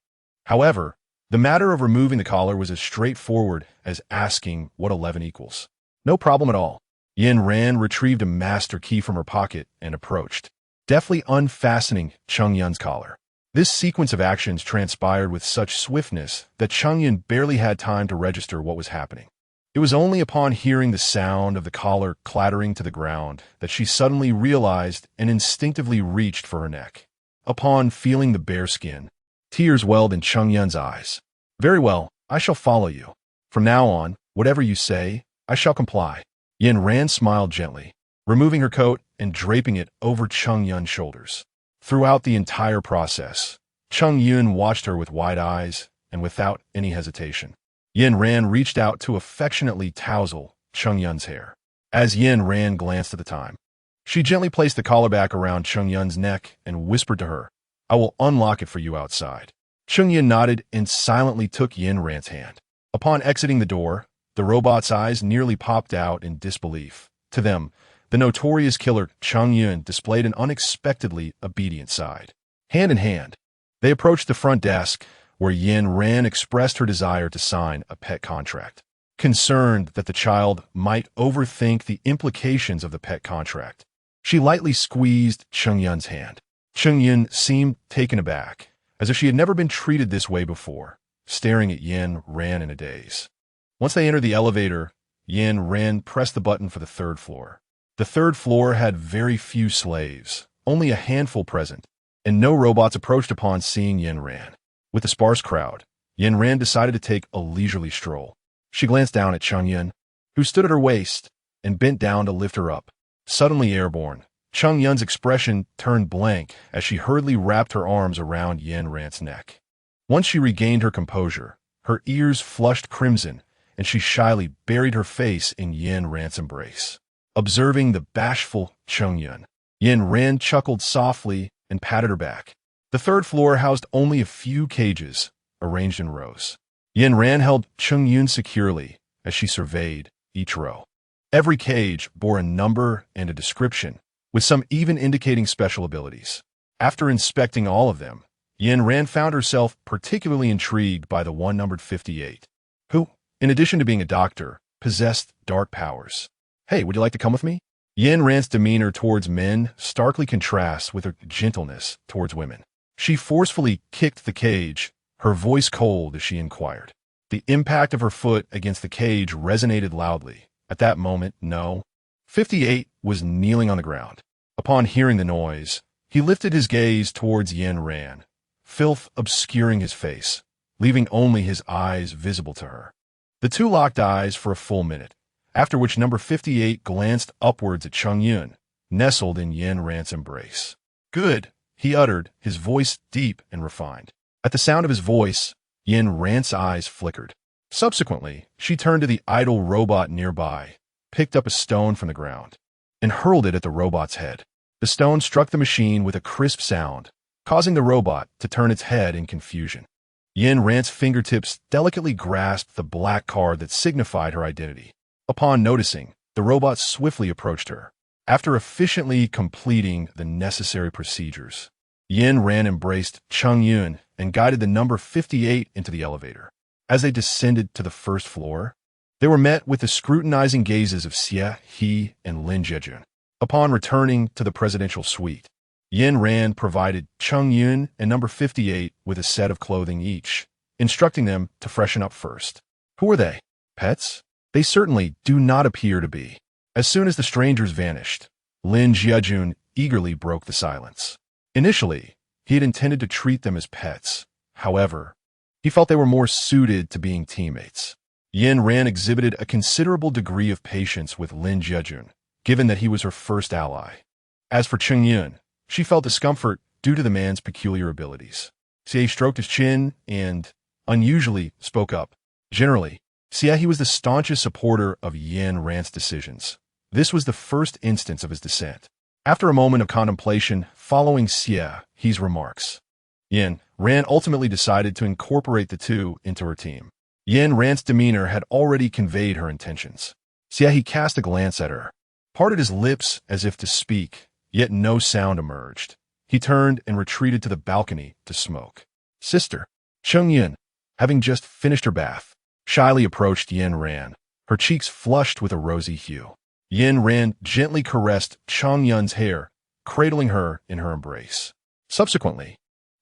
However, the matter of removing the collar was as straightforward as asking what 11 equals. "No problem at all." Yin Ran retrieved a master key from her pocket and approached, deftly unfastening Cheng Yun's collar. This sequence of actions transpired with such swiftness that Cheng Yun barely had time to register what was happening. It was only upon hearing the sound of the collar clattering to the ground that she suddenly realized and instinctively reached for her neck. Upon feeling the bare skin, tears welled in Cheng Yun's eyes. "Very well, I shall follow you. From now on, whatever you say, I shall comply." Yin Ran smiled gently, removing her coat and draping it over Cheng Yun's shoulders. Throughout the entire process, Cheng Yun watched her with wide eyes and without any hesitation. Yin Ran reached out to affectionately tousle Cheng Yun's hair. As Yin Ran glanced at the time, she gently placed the collar back around Cheng Yun's neck and whispered to her, "I will unlock it for you outside." Cheng Yun nodded and silently took Yin Ran's hand. Upon exiting the door, the robot's eyes nearly popped out in disbelief. To them, the notorious killer Cheng Yun displayed an unexpectedly obedient side. Hand in hand, they approached the front desk, where Yin Ran expressed her desire to sign a pet contract. Concerned that the child might overthink the implications of the pet contract, she lightly squeezed Cheng Yun's hand. Cheng Yun seemed taken aback, as if she had never been treated this way before, staring at Yin Ran in a daze. Once they entered the elevator, Yin Ran pressed the button for the third floor. The third floor had very few slaves, only a handful present, and no robots approached upon seeing Yin Ran. With the sparse crowd, Yin Ran decided to take a leisurely stroll. She glanced down at Cheng Yun, who stood at her waist, and bent down to lift her up. Suddenly airborne, Cheng Yun's expression turned blank as she hurriedly wrapped her arms around Yin Ran's neck. Once she regained her composure, her ears flushed crimson, and she shyly buried her face in Yin Ran's embrace. Observing the bashful Cheng Yun, Yin Ran chuckled softly and patted her back. The third floor housed only a few cages, arranged in rows. Yin Ran held Cheng Yun securely as she surveyed each row. Every cage bore a number and a description, with some even indicating special abilities. After inspecting all of them, Yin Ran found herself particularly intrigued by the one numbered 58, who, in addition to being a doctor, possessed dark powers. "Hey, would you like to come with me?" Yin Ran's demeanor towards men starkly contrasts with her gentleness towards women. She forcefully kicked the cage, her voice cold as she inquired. The impact of her foot against the cage resonated loudly. At that moment, no. 58 was kneeling on the ground. Upon hearing the noise, he lifted his gaze towards Yin Ran, filth obscuring his face, leaving only his eyes visible to her. The two locked eyes for a full minute, after which number 58 glanced upwards at Cheng Yun, nestled in Yin Ran's embrace. "Good," he uttered, his voice deep and refined. At the sound of his voice, Yin Ran's eyes flickered. Subsequently, she turned to the idle robot nearby, picked up a stone from the ground, and hurled it at the robot's head. The stone struck the machine with a crisp sound, causing the robot to turn its head in confusion. Yin Ran's fingertips delicately grasped the black card that signified her identity. Upon noticing, the robot swiftly approached her. After efficiently completing the necessary procedures, Yin Ran embraced Cheng Yun and guided the number 58 into the elevator. As they descended to the first floor, they were met with the scrutinizing gazes of Xie, He, and Lin Jiejun. Upon returning to the presidential suite, Yin Ran provided Cheng Yun and number 58 with a set of clothing each, instructing them to freshen up first. Who are they? Pets? They certainly do not appear to be. As soon as the strangers vanished, Lin Jiejun eagerly broke the silence. Initially, he had intended to treat them as pets. However, he felt they were more suited to being teammates. Yin Ran exhibited a considerable degree of patience with Lin Jiejun, given that he was her first ally. As for Cheng Yun, she felt discomfort due to the man's peculiar abilities. Xie stroked his chin and, unusually, spoke up. Generally, Xie was the staunchest supporter of Yin Ran's decisions. This was the first instance of his dissent. After a moment of contemplation following Xie's remarks, Yin Ran ultimately decided to incorporate the two into her team. Yin Ran's demeanor had already conveyed her intentions. Xie cast a glance at her, parted his lips as if to speak, yet no sound emerged. He turned and retreated to the balcony to smoke. Sister, Cheng Yun, having just finished her bath, shyly approached Yin Ran, her cheeks flushed with a rosy hue. Yin Ran gently caressed Cheng Yun's hair, cradling her in her embrace. Subsequently,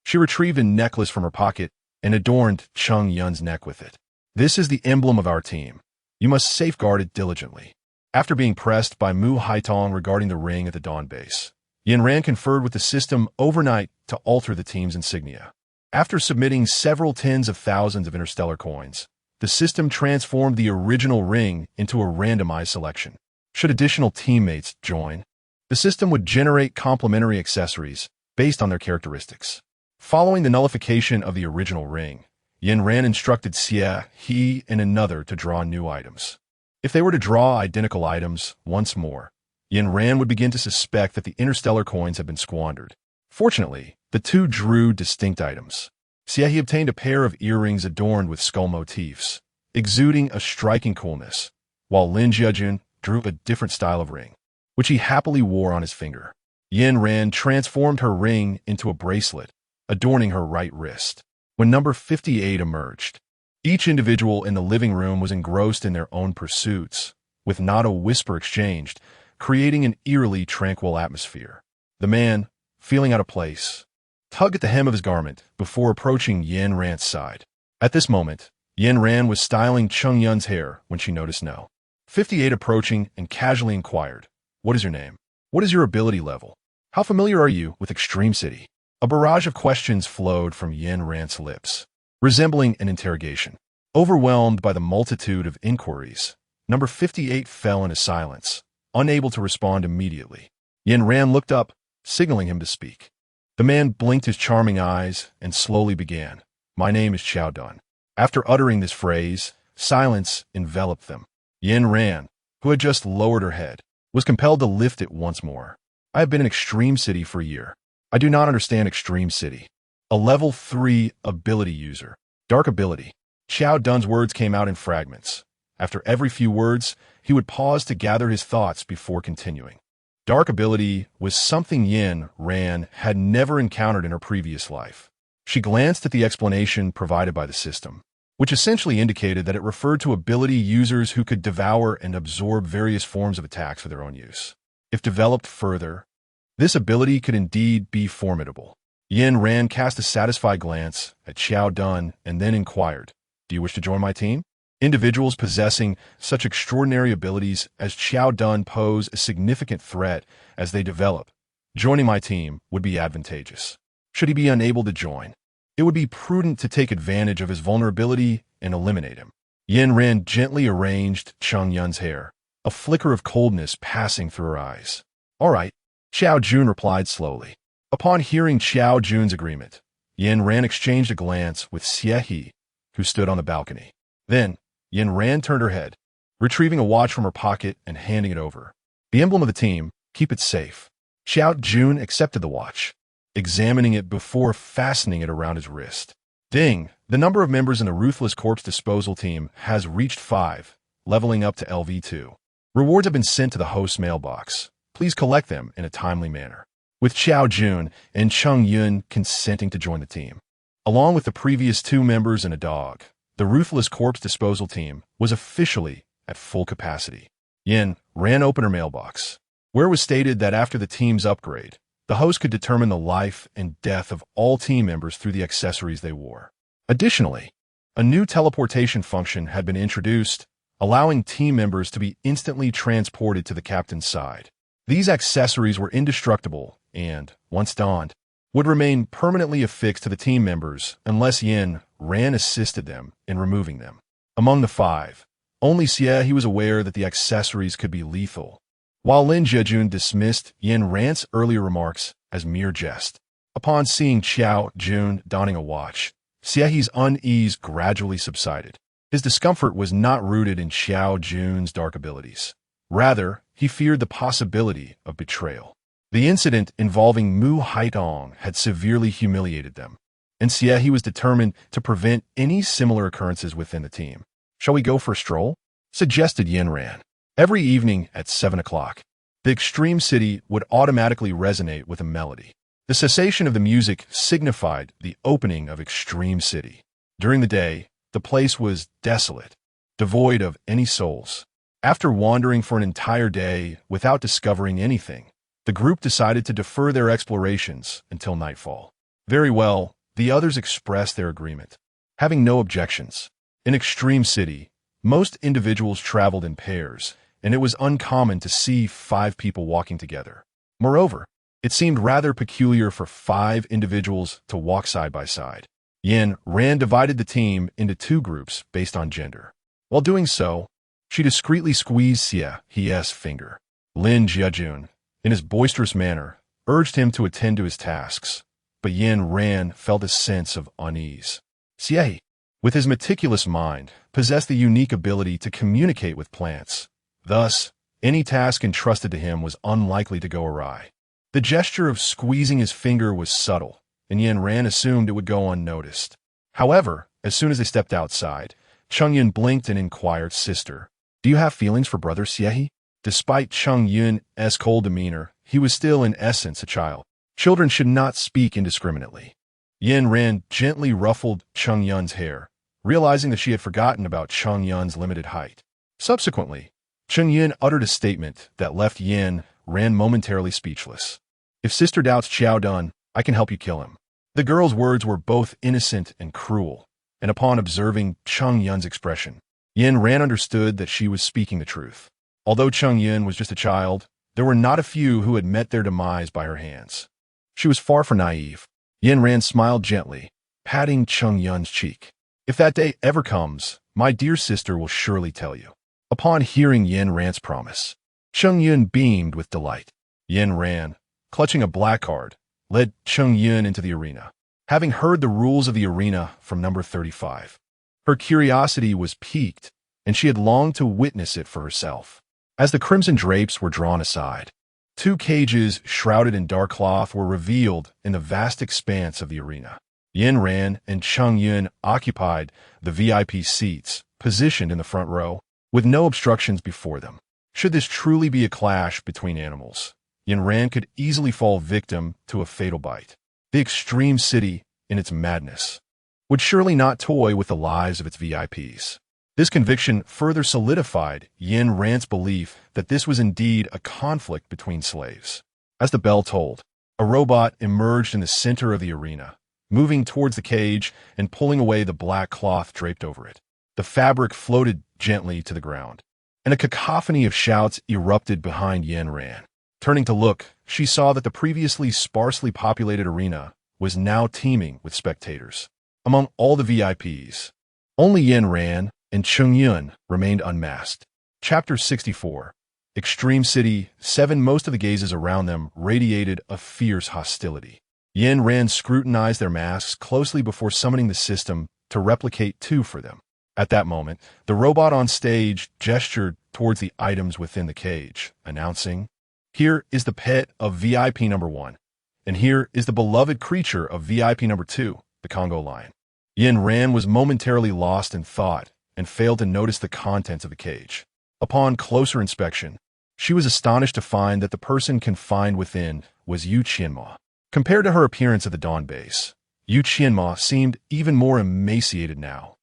she retrieved a necklace from her pocket and adorned Cheng Yun's neck with it. "This is the emblem of our team. You must safeguard it diligently." After being pressed by Mu Haitong regarding the ring at the Dawn base, Yin Ran conferred with the system overnight to alter the team's insignia. After submitting several tens of thousands of interstellar coins, the system transformed the original ring into a randomized selection. Should additional teammates join, the system would generate complementary accessories based on their characteristics. Following the nullification of the original ring, Yin Ran instructed Xie, He, and another to draw new items. If they were to draw identical items once more, Yin Ran would begin to suspect that the interstellar coins had been squandered. Fortunately, the two drew distinct items. Xie obtained a pair of earrings adorned with skull motifs, exuding a striking coolness, while Lin Jiejun drew a different style of ring, which he happily wore on his finger. Yin Ran transformed her ring into a bracelet, adorning her right wrist. When number 58 emerged, each individual in the living room was engrossed in their own pursuits, with not a whisper exchanged, creating an eerily tranquil atmosphere. The man, feeling out of place, tugged at the hem of his garment before approaching Yin Ran's side. At this moment, Yin Ran was styling Cheng Yun's hair when she noticed No. 58 approaching and casually inquired, "What is your name? What is your ability level? How familiar are you with Extreme City?" A barrage of questions flowed from Yin Ran's lips, resembling an interrogation. Overwhelmed by the multitude of inquiries, number 58 fell into silence, unable to respond immediately. Yin Ran looked up, signaling him to speak. The man blinked his charming eyes and slowly began. My name is Xiao Dun. After uttering this phrase, silence enveloped them. Yin Ran, who had just lowered her head, was compelled to lift it once more. I have been in Extreme City for a year. I do not understand Extreme City. A level 3 ability user. Dark ability. Xiao Dun's words came out in fragments. After every few words, he would pause to gather his thoughts before continuing. Dark ability was something Yin Ran had never encountered in her previous life. She glanced at the explanation provided by the system, which essentially indicated that it referred to ability users who could devour and absorb various forms of attacks for their own use. If developed further, this ability could indeed be formidable. Yin Ran cast a satisfied glance at Xiao Dun and then inquired, "Do you wish to join my team?" Individuals possessing such extraordinary abilities as Xiao Dun pose a significant threat as they develop. Joining my team would be advantageous. Should he be unable to join, it would be prudent to take advantage of his vulnerability and eliminate him. Yin Ran gently arranged Cheng Yun's hair, a flicker of coldness passing through her eyes. All right, Xiao Jun replied slowly. Upon hearing Xiao Jun's agreement, Yin Ran exchanged a glance with Xie He, who stood on the balcony. Then, Yin Ran turned her head, retrieving a watch from her pocket and handing it over. The emblem of the team, keep it safe. Xiao Jun accepted the watch, examining it before fastening it around his wrist. Ding! The number of members in the Ruthless Corpse Disposal Team has reached 5, leveling up to LV2. Rewards have been sent to the host's mailbox. Please collect them in a timely manner. With Xiao Jun and Cheng Yun consenting to join the team, along with the previous 2 members and a dog, the Ruthless Corpse Disposal Team was officially at full capacity. Yin Ran open her mailbox, where it was stated that after the team's upgrade, the host could determine the life and death of all team members through the accessories they wore. Additionally, a new teleportation function had been introduced, allowing team members to be instantly transported to the captain's side. These accessories were indestructible and, once donned, would remain permanently affixed to the team members unless Yin Ran assisted them in removing them. Among the 5, only Xie He was aware that the accessories could be lethal, while Lin Jiejun dismissed Yin Ran's earlier remarks as mere jest. Upon seeing Xiao Jun donning a watch, Xie He's unease gradually subsided. His discomfort was not rooted in Xiao Jun's dark abilities. Rather, he feared the possibility of betrayal. The incident involving Mu Haidong had severely humiliated them, and Xie He was determined to prevent any similar occurrences within the team. Shall we go for a stroll? Suggested Yin Ran. Every evening at 7 o'clock, the Extreme City would automatically resonate with a melody. The cessation of the music signified the opening of Extreme City. During the day, the place was desolate, devoid of any souls. After wandering for an entire day without discovering anything, the group decided to defer their explorations until nightfall. Very well, the others expressed their agreement, having no objections. In Extreme City, most individuals traveled in pairs, and it was uncommon to see 5 people walking together. Moreover, it seemed rather peculiar for 5 individuals to walk side by side. Yin Ran divided the team into 2 groups based on gender. While doing so, she discreetly squeezed Xie He's finger. Lin Jiejun, in his boisterous manner, urged him to attend to his tasks, but Yin Ran felt a sense of unease. Xie, with his meticulous mind, possessed the unique ability to communicate with plants. Thus, any task entrusted to him was unlikely to go awry. The gesture of squeezing his finger was subtle, and Yin Ran assumed it would go unnoticed. However, as soon as they stepped outside, Cheng Yun blinked and inquired, Sister, do you have feelings for brother Xie? Despite Cheng Yun's cold demeanor, he was still in essence a child. Children should not speak indiscriminately. Yin Ran gently ruffled Cheng Yun's hair, realizing that she had forgotten about Cheng Yun's limited height. Subsequently, Cheng Yun uttered a statement that left Yin Ran momentarily speechless. If Sister doubts Xiao Dun, I can help you kill him. The girl's words were both innocent and cruel, and upon observing Cheng Yun's expression, Yin Ran understood that she was speaking the truth. Although Cheng Yun was just a child, there were not a few who had met their demise by her hands. She was far from naive. Yin Ran smiled gently, patting Cheng Yun's cheek. If that day ever comes, my dear sister will surely tell you. Upon hearing Yin Ran's promise, Cheng Yun beamed with delight. Yin ran, clutching a black card, led Cheng Yun into the arena. Having heard the rules of the arena from number 35, her curiosity was piqued, and she had longed to witness it for herself. As the crimson drapes were drawn aside, 2 cages shrouded in dark cloth were revealed in the vast expanse of the arena. Yin Ran and Cheng Yun occupied the VIP seats, positioned in the front row, with no obstructions before them. Should this truly be a clash between animals, Yin Ran could easily fall victim to a fatal bite. The extreme city, in its madness, would surely not toy with the lives of its VIPs. This conviction further solidified Yin Ran's belief that this was indeed a conflict between slaves. As the bell tolled, a robot emerged in the center of the arena, moving towards the cage and pulling away the black cloth draped over it. The fabric floated gently to the ground, and a cacophony of shouts erupted behind Yin Ran. Turning to look, she saw that the previously sparsely populated arena was now teeming with spectators. Among all the VIPs, only Yin Ran and Cheng Yun remained unmasked. Chapter 64. Extreme City 7. Most of the gazes around them radiated a fierce hostility. Yin Ran scrutinized their masks closely before summoning the system to replicate 2 for them. At that moment, the robot on stage gestured towards the items within the cage, announcing, "Here is the pet of VIP number 1, and here is the beloved creature of VIP number 2, the Congo lion." Yin Ran was momentarily lost in thought and failed to notice the contents of the cage. Upon closer inspection, she was astonished to find that the person confined within was Gu Qinghong. Compared to her appearance at the dawn base, Gu Qinghong seemed even more emaciated now,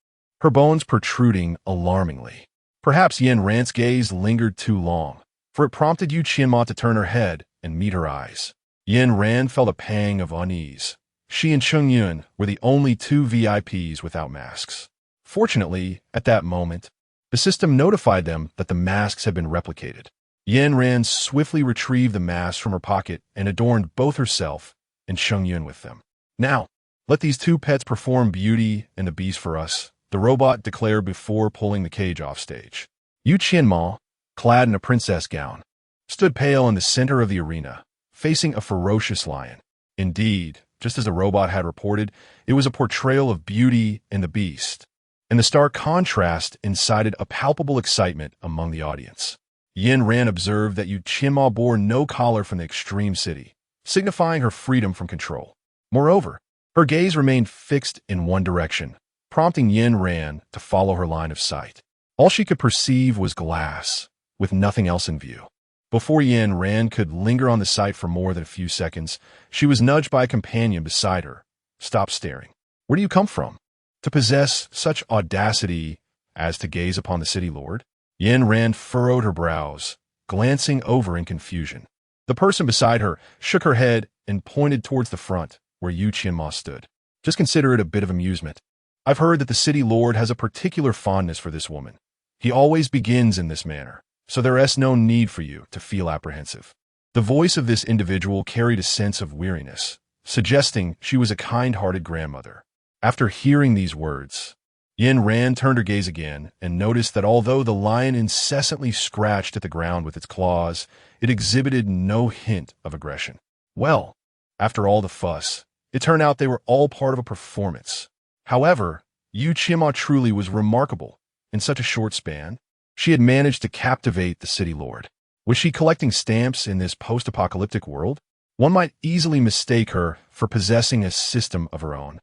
her bones protruding alarmingly. Perhaps Yin Ran's gaze lingered too long, for it prompted Gu Qinghong to turn her head and meet her eyes. Yin Ran felt a pang of unease. She and Cheng Yun were the only 2 VIPs without masks. Fortunately, at that moment, the system notified them that the masks had been replicated. Yin Ran swiftly retrieved the masks from her pocket and adorned both herself and Cheng Yun with them. "Now, let these 2 pets perform Beauty and the Beast for us," the robot declared before pulling the cage off stage. Gu Qinghong, clad in a princess gown, stood pale in the center of the arena, facing a ferocious lion. Indeed, just as the robot had reported, it was a portrayal of Beauty and the Beast, and the stark contrast incited a palpable excitement among the audience. Yin Ran observed that Gu Qinghong bore no collar from the extreme city, signifying her freedom from control. Moreover, her gaze remained fixed in one direction, prompting Yin Ran to follow her line of sight. All she could perceive was glass, with nothing else in view. Before Yin Ran could linger on the sight for more than a few seconds, she was nudged by a companion beside her. "Stop staring. Where do you come from? To possess such audacity as to gaze upon the city lord?" Yin Ran furrowed her brows, glancing over in confusion. The person beside her shook her head and pointed towards the front, where Gu Qinghong stood. "Just consider it a bit of amusement. I've heard that the city lord has a particular fondness for this woman. He always begins in this manner, so there is no need for you to feel apprehensive." The voice of this individual carried a sense of weariness, suggesting she was a kind-hearted grandmother. After hearing these words, Yin Ran turned her gaze again and noticed that although the lion incessantly scratched at the ground with its claws, it exhibited no hint of aggression. Well, after all the fuss, it turned out they were all part of a performance. However, Gu Qinghong truly was remarkable. In such a short span, she had managed to captivate the city lord. Was she collecting stamps in this post-apocalyptic world? One might easily mistake her for possessing a system of her own.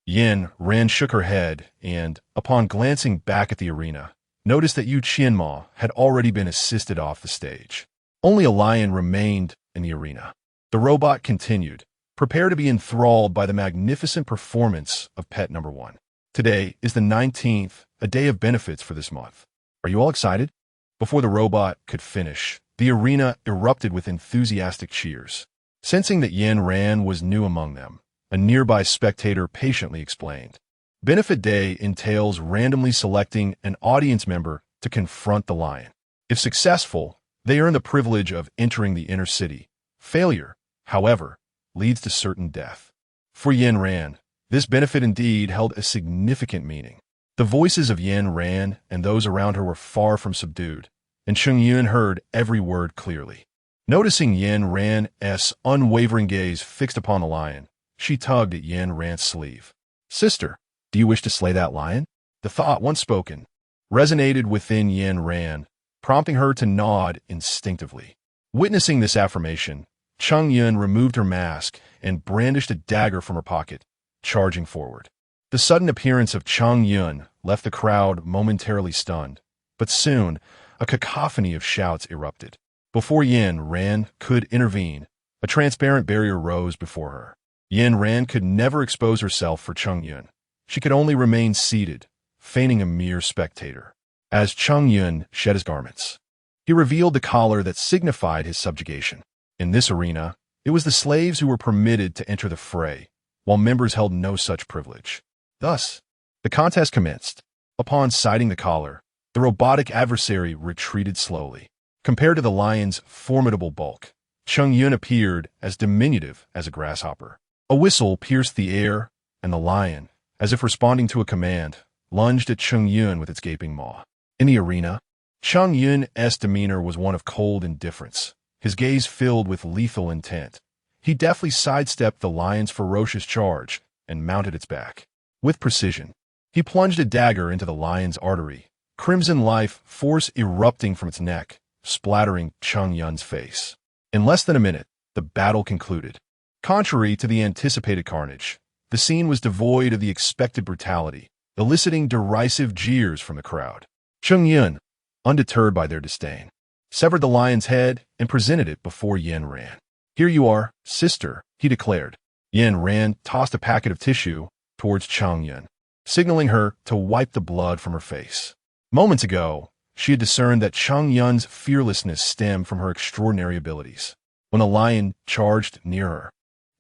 Yin Ran shook her head and, upon glancing back at the arena, noticed that Gu Qinghong had already been assisted off the stage. Only a lion remained in the arena. The robot continued, "Prepare to be enthralled by the magnificent performance of pet number 1. Today is the 19th, a day of benefits for this month. Are you all excited?" Before the robot could finish, the arena erupted with enthusiastic cheers. Sensing that Yin Ran was new among them, a nearby spectator patiently explained. Benefit Day entails randomly selecting an audience member to confront the lion. If successful, they earn the privilege of entering the inner city. Failure, however, leads to certain death. For Yin Ran, this benefit indeed held a significant meaning. The voices of Yin Ran and those around her were far from subdued, and Cheng Yun heard every word clearly. Noticing Yin Ran's unwavering gaze fixed upon the lion, she tugged at Yin Ran's sleeve. "Sister, do you wish to slay that lion?" The thought, once spoken, resonated within Yin Ran, prompting her to nod instinctively. Witnessing this affirmation, Cheng Yun removed her mask and brandished a dagger from her pocket, charging forward. The sudden appearance of Cheng Yun left the crowd momentarily stunned, but soon a cacophony of shouts erupted. Before Yin Ran could intervene, a transparent barrier rose before her. Yin Ran could never expose herself for Cheng Yun. She could only remain seated, feigning a mere spectator. As Cheng Yun shed his garments, he revealed the collar that signified his subjugation. In this arena, it was the slaves who were permitted to enter the fray, while members held no such privilege. Thus, the contest commenced. Upon sighting the collar, the robotic adversary retreated slowly. Compared to the lion's formidable bulk, Cheng Yun appeared as diminutive as a grasshopper. A whistle pierced the air, and the lion, as if responding to a command, lunged at Cheng Yun with its gaping maw. In the arena, Cheng Yun's demeanor was one of cold indifference, his gaze filled with lethal intent. He deftly sidestepped the lion's ferocious charge and mounted its back. With precision, he plunged a dagger into the lion's artery, crimson life force erupting from its neck, splattering Cheng Yun's face. In less than a minute, the battle concluded. Contrary to the anticipated carnage, the scene was devoid of the expected brutality, eliciting derisive jeers from the crowd. Cheng Yun, undeterred by their disdain, severed the lion's head and presented it before Yin Ran. "Here you are, sister," he declared. Yin Ran tossed a packet of tissue towards Cheng Yun, signaling her to wipe the blood from her face. Moments ago, she had discerned that Cheng Yun's fearlessness stemmed from her extraordinary abilities. When the lion charged near her,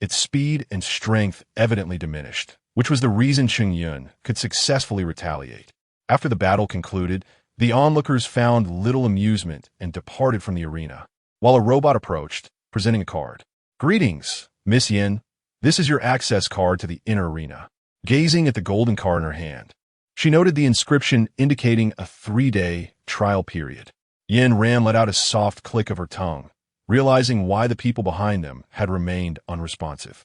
its speed and strength evidently diminished, which was the reason Cheng Yun could successfully retaliate. After the battle concluded, the onlookers found little amusement and departed from the arena, while a robot approached, presenting a card. "Greetings, Miss Yin. This is your access card to the inner arena." Gazing at the golden card in her hand, she noted the inscription indicating a 3-day trial period. Yin Ran let out a soft click of her tongue, realizing why the people behind them had remained unresponsive.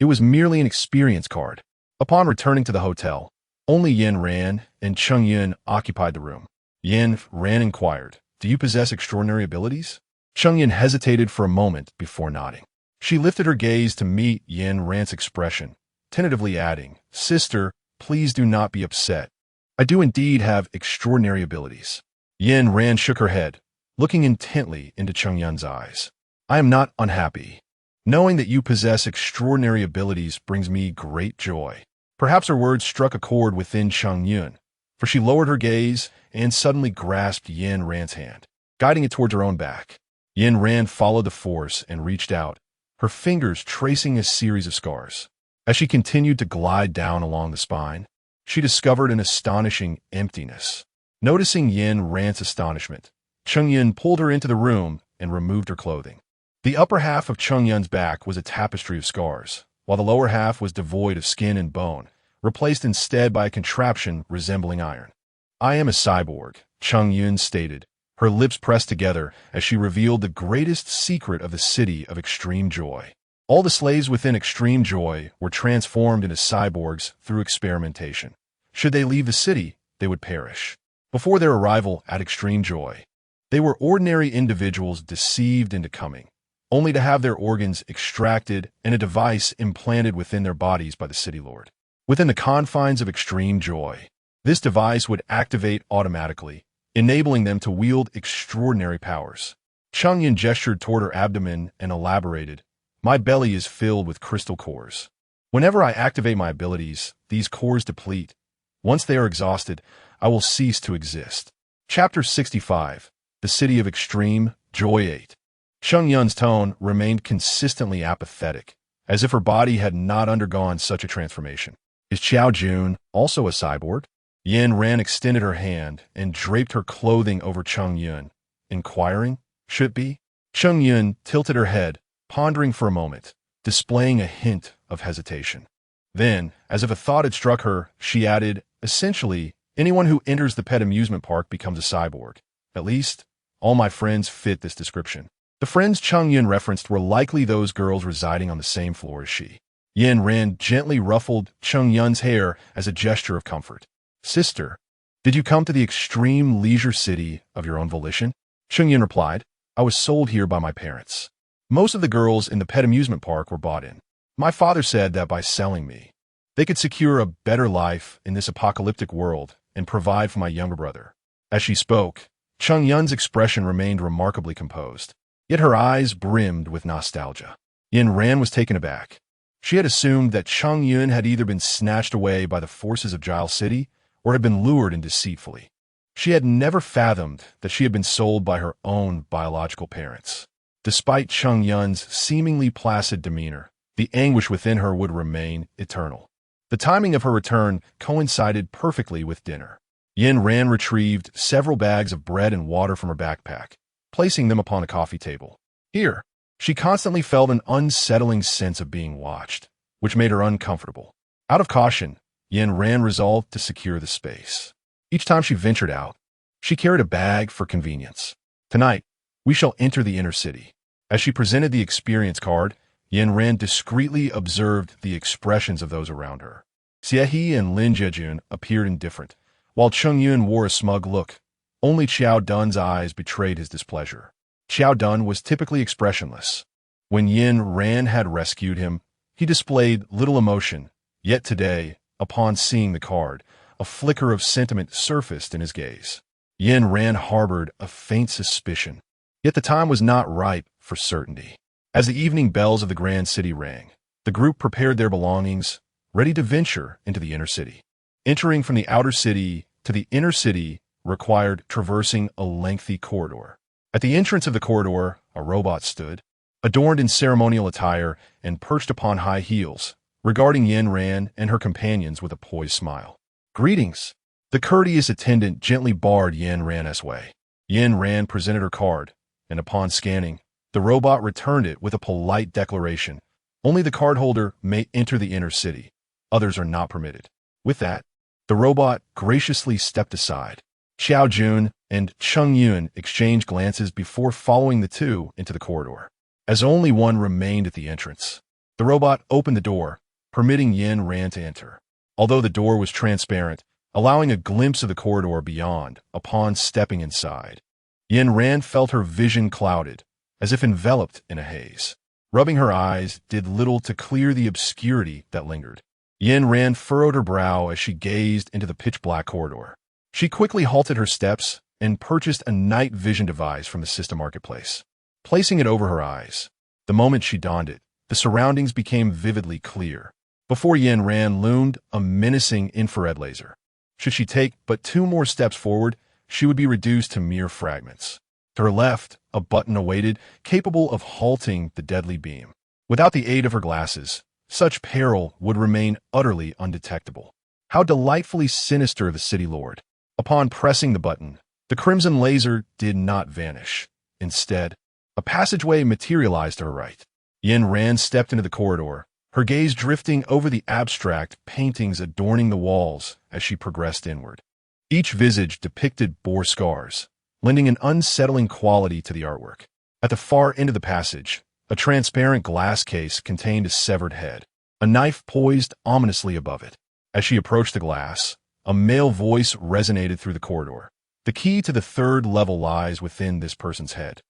It was merely an experience card. Upon returning to the hotel, only Yin Ran and Cheng Yun occupied the room. Yin Ran inquired, "Do you possess extraordinary abilities?" Cheng Yun hesitated for a moment before nodding. She lifted her gaze to meet Yin Ran's expression, tentatively adding, "Sister, please do not be upset. I do indeed have extraordinary abilities." Yin Ran shook her head, looking intently into Cheng Yun's eyes. "I am not unhappy. Knowing that you possess extraordinary abilities brings me great joy." Perhaps her words struck a chord within Cheng Yun, for she lowered her gaze and suddenly grasped Yin Ran's hand, guiding it towards her own back. Yin Ran followed the force and reached out, her fingers tracing a series of scars. As she continued to glide down along the spine, she discovered an astonishing emptiness. Noticing Yin Ran's astonishment, Cheng Yun pulled her into the room and removed her clothing. The upper half of Cheng Yun's back was a tapestry of scars, while the lower half was devoid of skin and bone, replaced instead by a contraption resembling iron. "I am a cyborg," Cheng Yun stated, her lips pressed together as she revealed the greatest secret of the City of Extreme Joy. All the slaves within Extreme Joy were transformed into cyborgs through experimentation. Should they leave the city, they would perish. Before their arrival at Extreme Joy, they were ordinary individuals deceived into coming, only to have their organs extracted and a device implanted within their bodies by the City Lord. Within the confines of Extreme Joy, this device would activate automatically, enabling them to wield extraordinary powers. Cheng Yun gestured toward her abdomen and elaborated, "My belly is filled with crystal cores. Whenever I activate my abilities, these cores deplete. Once they are exhausted, I will cease to exist." Chapter 65, The City of Extreme Joy 8. Cheng Yun's tone remained consistently apathetic, as if her body had not undergone such a transformation. "Is Xiao Jun also a cyborg?" Yin Ran extended her hand and draped her clothing over Cheng Yun, inquiring, "Should it be?" Cheng Yun tilted her head, pondering for a moment, displaying a hint of hesitation. Then, as if a thought had struck her, she added, "Essentially, anyone who enters the pet amusement park becomes a cyborg. At least, all my friends fit this description." The friends Cheng Yun referenced were likely those girls residing on the same floor as she. Yin Ran gently ruffled Cheng Yun's hair as a gesture of comfort. Sister, did you come to the extreme leisure city of your own volition? Cheng Yun replied, I was sold here by my parents. Most of the girls in the pet amusement park were bought in. My father said that by selling me, they could secure a better life in this apocalyptic world and provide for my younger brother. As she spoke, Cheng Yun's expression remained remarkably composed, yet her eyes brimmed with nostalgia. Yin Ran was taken aback. She had assumed that Cheng Yun had either been snatched away by the forces of Giles City or had been lured in deceitfully. She had never fathomed that she had been sold by her own biological parents. Despite Cheng Yun's seemingly placid demeanor, the anguish within her would remain eternal. The timing of her return coincided perfectly with dinner. Yin Ran retrieved several bags of bread and water from her backpack, placing them upon a coffee table. Here, she constantly felt an unsettling sense of being watched, which made her uncomfortable. Out of caution, Yin Ran resolved to secure the space. Each time she ventured out, she carried a bag for convenience. Tonight, we shall enter the inner city. As she presented the experience card, Yin Ran discreetly observed the expressions of those around her. Xie and Lin Jejun appeared indifferent, while Cheng Yun wore a smug look. Only Qiao Dun's eyes betrayed his displeasure. Qiao Dun was typically expressionless. When Yin Ran had rescued him, he displayed little emotion, yet today, upon seeing the card, a flicker of sentiment surfaced in his gaze. Yin Ran harbored a faint suspicion, yet the time was not ripe for certainty. As the evening bells of the grand city rang, the group prepared their belongings, ready to venture into the inner city. Entering from the outer city to the inner city required traversing a lengthy corridor. At the entrance of the corridor, a robot stood, adorned in ceremonial attire and perched upon high heels, regarding Yin Ran and her companions with a poised smile. Greetings. The courteous attendant gently barred Yin Ran's way. Yin Ran presented her card, and upon scanning, the robot returned it with a polite declaration. Only the cardholder may enter the inner city. Others are not permitted. With that, the robot graciously stepped aside. Xiao Jun and Cheng Yun exchanged glances before following the two into the corridor. As only one remained at the entrance, the robot opened the door, permitting Yin Ran to enter. Although the door was transparent, allowing a glimpse of the corridor beyond upon stepping inside, Yin Ran felt her vision clouded, as if enveloped in a haze. Rubbing her eyes did little to clear the obscurity that lingered. Yin Ran furrowed her brow as she gazed into the pitch-black corridor. She quickly halted her steps and purchased a night vision device from the system marketplace. Placing it over her eyes, the moment she donned it, the surroundings became vividly clear. Before Yin Ran loomed a menacing infrared laser. Should she take but 2 more steps forward, she would be reduced to mere fragments. To her left, a button awaited, capable of halting the deadly beam. Without the aid of her glasses, such peril would remain utterly undetectable. How delightfully sinister the city lord. Upon pressing the button, the crimson laser did not vanish. Instead, a passageway materialized to her right. Yin Ran stepped into the corridor, her gaze drifting over the abstract paintings adorning the walls as she progressed inward. Each visage depicted bore scars, lending an unsettling quality to the artwork. At the far end of the passage, a transparent glass case contained a severed head, a knife poised ominously above it. As she approached the glass, a male voice resonated through the corridor. The key to the 3rd level lies within this person's head.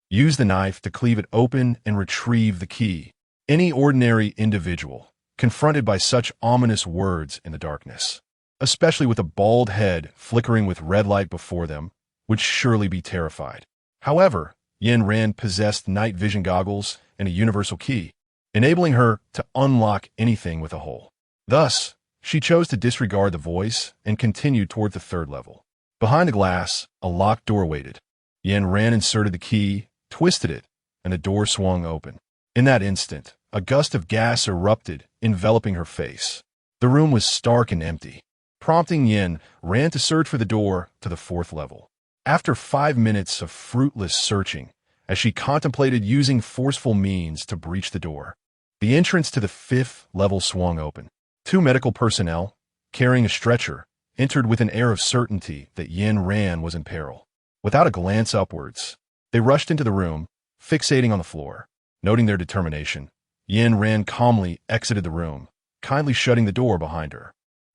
Use the knife to cleave it open and retrieve the key. Any ordinary individual, confronted by such ominous words in the darkness, especially with a bald head flickering with red light before them, would surely be terrified. However, Yin Ran possessed night vision goggles and a universal key, enabling her to unlock anything with a hole. Thus, she chose to disregard the voice and continued toward the 3rd level. Behind the glass, a locked door waited. Yin Ran inserted the key, twisted it, and the door swung open. In that instant, a gust of gas erupted, enveloping her face. The room was stark and empty, prompting Yin Ran to search for the door to the 4th level. After 5 minutes of fruitless searching, as she contemplated using forceful means to breach the door, the entrance to the 5th level swung open. 2 medical personnel, carrying a stretcher, entered with an air of certainty that Yin Ran was in peril. Without a glance upwards, they rushed into the room, fixating on the floor. Noting their determination, Yin Ran calmly exited the room, kindly shutting the door behind her.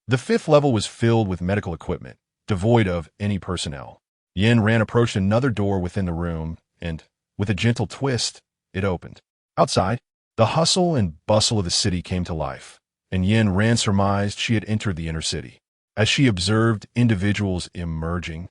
The fifth level was filled with medical equipment, devoid of any personnel. Yin Ran approached another door within the room, and, with a gentle twist, it opened. Outside, the hustle and bustle of the city came to life, and Yin Ran surmised she had entered the inner city. As she observed individuals emerging,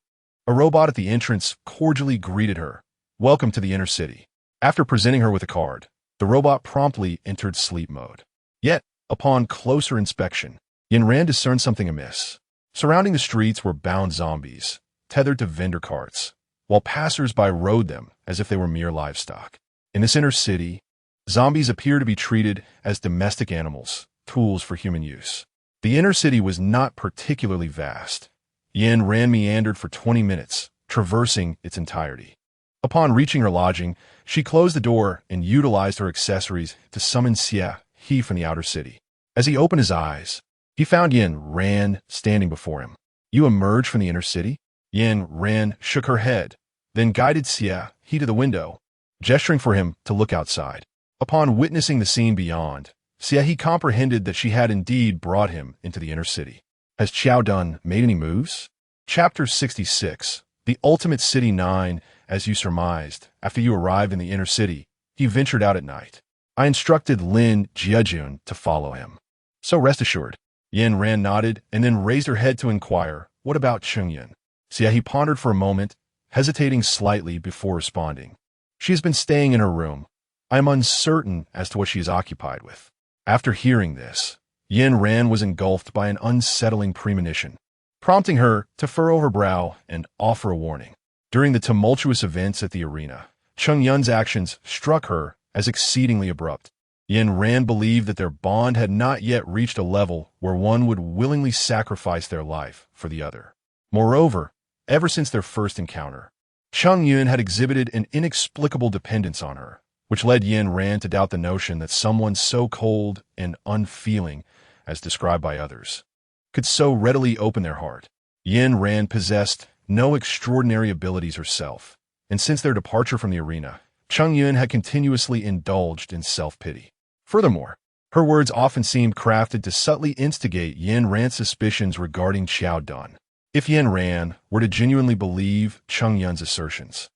a robot at the entrance cordially greeted her. "Welcome to the inner city." After presenting her with a card, the robot promptly entered sleep mode. Yet, upon closer inspection, Yin Ran discerned something amiss. Surrounding the streets were bound zombies, tethered to vendor carts, while passers-by rode them as if they were mere livestock. In this inner city, zombies appear to be treated as domestic animals, tools for human use. The inner city was not particularly vast. Yin Ran meandered for 20 minutes, traversing its entirety. Upon reaching her lodging, she closed the door and utilized her accessories to summon Xie He from the outer city. As he opened his eyes, he found Yin Ran standing before him. "You emerged from the inner city?" Yin Ran shook her head, then guided Xie He to the window, gesturing for him to look outside. Upon witnessing the scene beyond, Xie He comprehended that she had indeed brought him into the inner city. Has Qiao Dun made any moves? Chapter 66. The Ultimate City 9. As you surmised, after you arrived in the inner city, he ventured out at night. I instructed Lin Jiajun to follow him. So rest assured. Yin Ran nodded and then raised her head to inquire, "What about Qingyun?" Xie He pondered for a moment, hesitating slightly before responding. "She has been staying in her room. I am uncertain as to what she is occupied with." After hearing this, Yin Ran was engulfed by an unsettling premonition, prompting her to furrow her brow and offer a warning. During the tumultuous events at the arena, Qingyun's actions struck her as exceedingly abrupt. Yin Ran believed that their bond had not yet reached a level where one would willingly sacrifice their life for the other. Moreover, ever since their first encounter, Qingyun had exhibited an inexplicable dependence on her, which led Yin Ran to doubt the notion that someone so cold and unfeeling, as described by others, could so readily open their heart. Yin Ran possessed no extraordinary abilities herself, and since their departure from the arena, Qingyun had continuously indulged in self-pity. Furthermore, her words often seemed crafted to subtly instigate Yin Ran's suspicions regarding Qiao Dun. If Yin Ran were to genuinely believe Qingyun's assertions,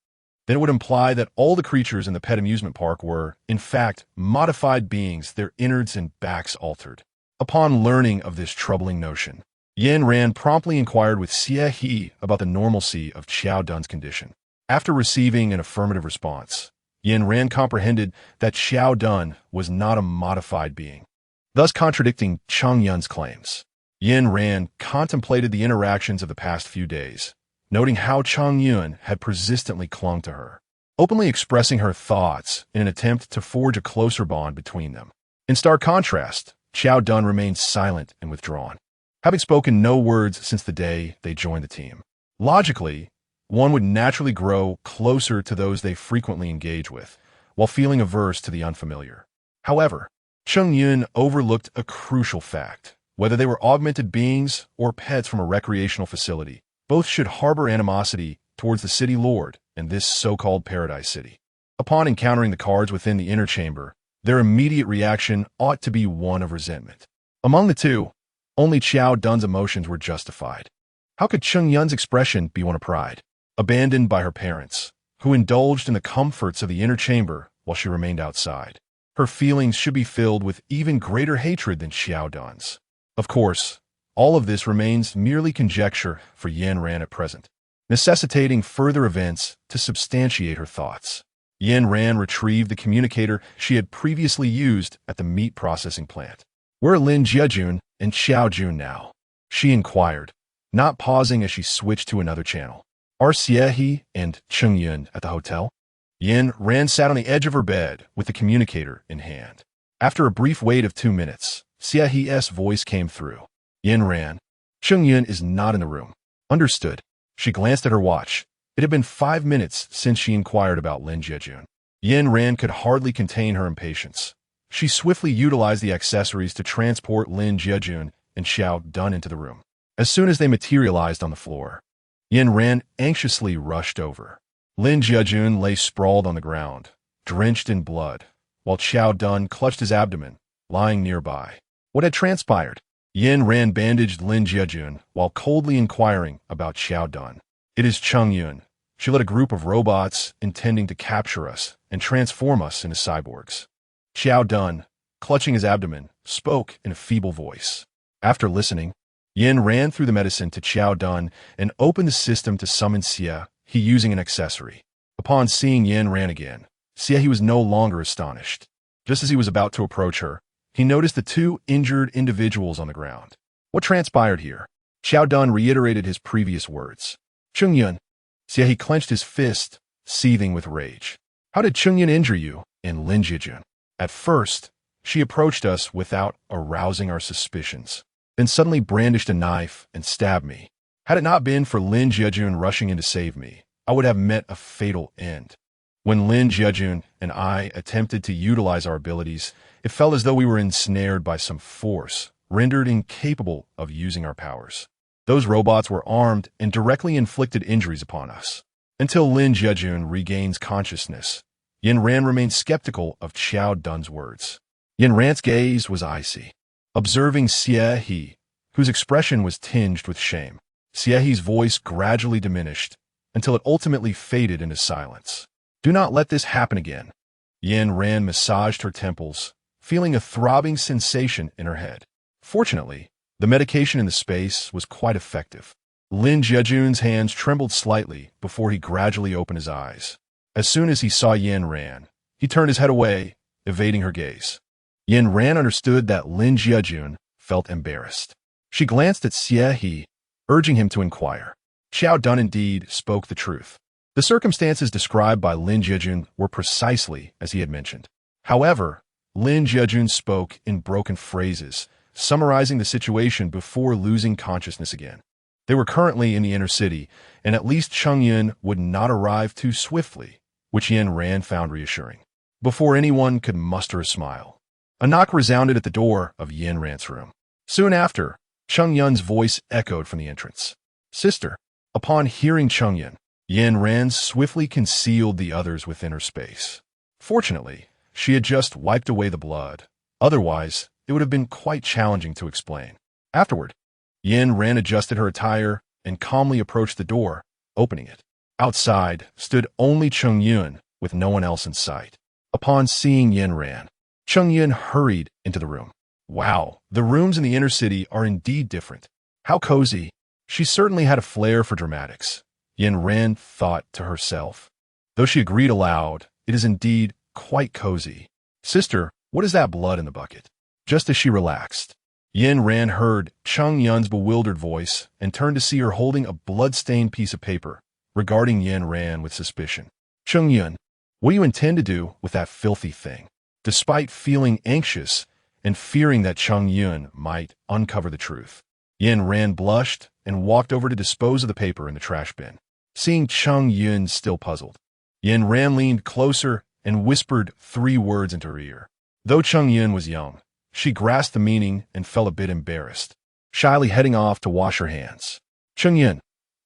then it would imply that all the creatures in the pet amusement park were, in fact, modified beings, their innards and backs altered. Upon learning of this troubling notion, Yin Ran promptly inquired with Xie He about the normalcy of Qiao Dun's condition. After receiving an affirmative response, Yin Ran comprehended that Qiao Dun was not a modified being, thus contradicting Qingyun's claims. Yin Ran contemplated the interactions of the past few days, noting how Qingyun had persistently clung to her, openly expressing her thoughts in an attempt to forge a closer bond between them. In stark contrast, Qiao Dun remained silent and withdrawn, having spoken no words since the day they joined the team. Logically, one would naturally grow closer to those they frequently engage with, while feeling averse to the unfamiliar. However, Qingyun overlooked a crucial fact. Whether they were augmented beings or pets from a recreational facility, both should harbor animosity towards the city lord and this so-called paradise city. Upon encountering the cards within the inner chamber, their immediate reaction ought to be one of resentment. Among the two, only Qiao Dun's emotions were justified. How could Qingyun's expression be one of pride? Abandoned by her parents, who indulged in the comforts of the inner chamber while she remained outside, her feelings should be filled with even greater hatred than Qiao Dun's. Of course, all of this remains merely conjecture for Yin Ran at present, necessitating further events to substantiate her thoughts. Yin Ran retrieved the communicator she had previously used at the meat processing plant. "Where are Lin Jiajun and Xiao Jun now?" she inquired, not pausing as she switched to another channel. "Are Xie He and Qingyun at the hotel?" Yin Ran sat on the edge of her bed with the communicator in hand. After a brief wait of 2 minutes, Xie He's voice came through. "Yin Ran, Qingyun is not in the room." "Understood." She glanced at her watch. It had been 5 minutes since she inquired about Lin Jiajun. Yin Ran could hardly contain her impatience. She swiftly utilized the accessories to transport Lin Jiajun and Qiao Dun into the room. As soon as they materialized on the floor, Yin Ran anxiously rushed over. Lin Jiajun lay sprawled on the ground, drenched in blood, while Xiao Dun clutched his abdomen, lying nearby. What had transpired? Yin Ran bandaged Lin Jiejun while coldly inquiring about Xiao Dun. It is Cheng Yun. She led a group of robots intending to capture us and transform us into cyborgs. Xiao Dun, clutching his abdomen, spoke in a feeble voice. After listening, Yin ran through the medicine to Xiao Dun and opened the system to summon Xie, he using an accessory. Upon seeing Yin Ran again, Xie was no longer astonished. Just as he was about to approach her, he noticed the two injured individuals on the ground. What transpired here? Xiao Dun reiterated his previous words. Cheng Yun. Xie clenched his fist, seething with rage. How did Cheng Yun injure you? And Lin Jiejun. At first, she approached us without arousing our suspicions, then suddenly brandished a knife and stabbed me. Had it not been for Lin Jiejun rushing in to save me, I would have met a fatal end. When Lin Jiejun and I attempted to utilize our abilities, it felt as though we were ensnared by some force, rendered incapable of using our powers. Those robots were armed and directly inflicted injuries upon us. Until Lin Jiejun regains consciousness, Yin Ran remained skeptical of Xiao Dun's words. Yin Ran's gaze was icy. Observing Xie, whose expression was tinged with shame, Xie's voice gradually diminished until it ultimately faded into silence. Do not let this happen again. Yin Ran massaged her temples, feeling a throbbing sensation in her head. Fortunately, the medication in the space was quite effective. Lin Jiejun's hands trembled slightly before he gradually opened his eyes. As soon as he saw Yin Ran, he turned his head away, evading her gaze. Yin Ran understood that Lin Jiejun felt embarrassed. She glanced at Xie, urging him to inquire. Xiao Dun indeed spoke the truth. The circumstances described by Lin Jiejun were precisely as he had mentioned. However, Lin Jiejun spoke in broken phrases, summarizing the situation before losing consciousness again. They were currently in the inner city, and at least Cheng Yun would not arrive too swiftly, which Yin Ran found reassuring. Before anyone could muster a smile, a knock resounded at the door of Yin Ran's room. Soon after, Cheng Yun's voice echoed from the entrance. Sister. Upon hearing Cheng Yun, Yin Ran swiftly concealed the others within her space. Fortunately, she had just wiped away the blood. Otherwise, it would have been quite challenging to explain. Afterward, Yin Ran adjusted her attire and calmly approached the door, opening it. Outside stood only Cheng Yun, with no one else in sight. Upon seeing Yin Ran, Cheng Yun hurried into the room. Wow, the rooms in the inner city are indeed different. How cozy. She certainly had a flair for dramatics, Yin Ran thought to herself. Though she agreed aloud, it is indeed quite cozy. Sister, what is that blood in the bucket? Just as she relaxed, Yin Ran heard Cheng Yun's bewildered voice and turned to see her holding a blood-stained piece of paper, regarding Yin Ran with suspicion. Cheng Yun, what do you intend to do with that filthy thing? Despite feeling anxious and fearing that Cheng Yun might uncover the truth, Yin Ran blushed and walked over to dispose of the paper in the trash bin. Seeing Cheng Yun still puzzled, Yin Ran leaned closer and whispered 3 words into her ear. Though Cheng Yun was young, she grasped the meaning and felt a bit embarrassed, shyly heading off to wash her hands. Cheng Yun,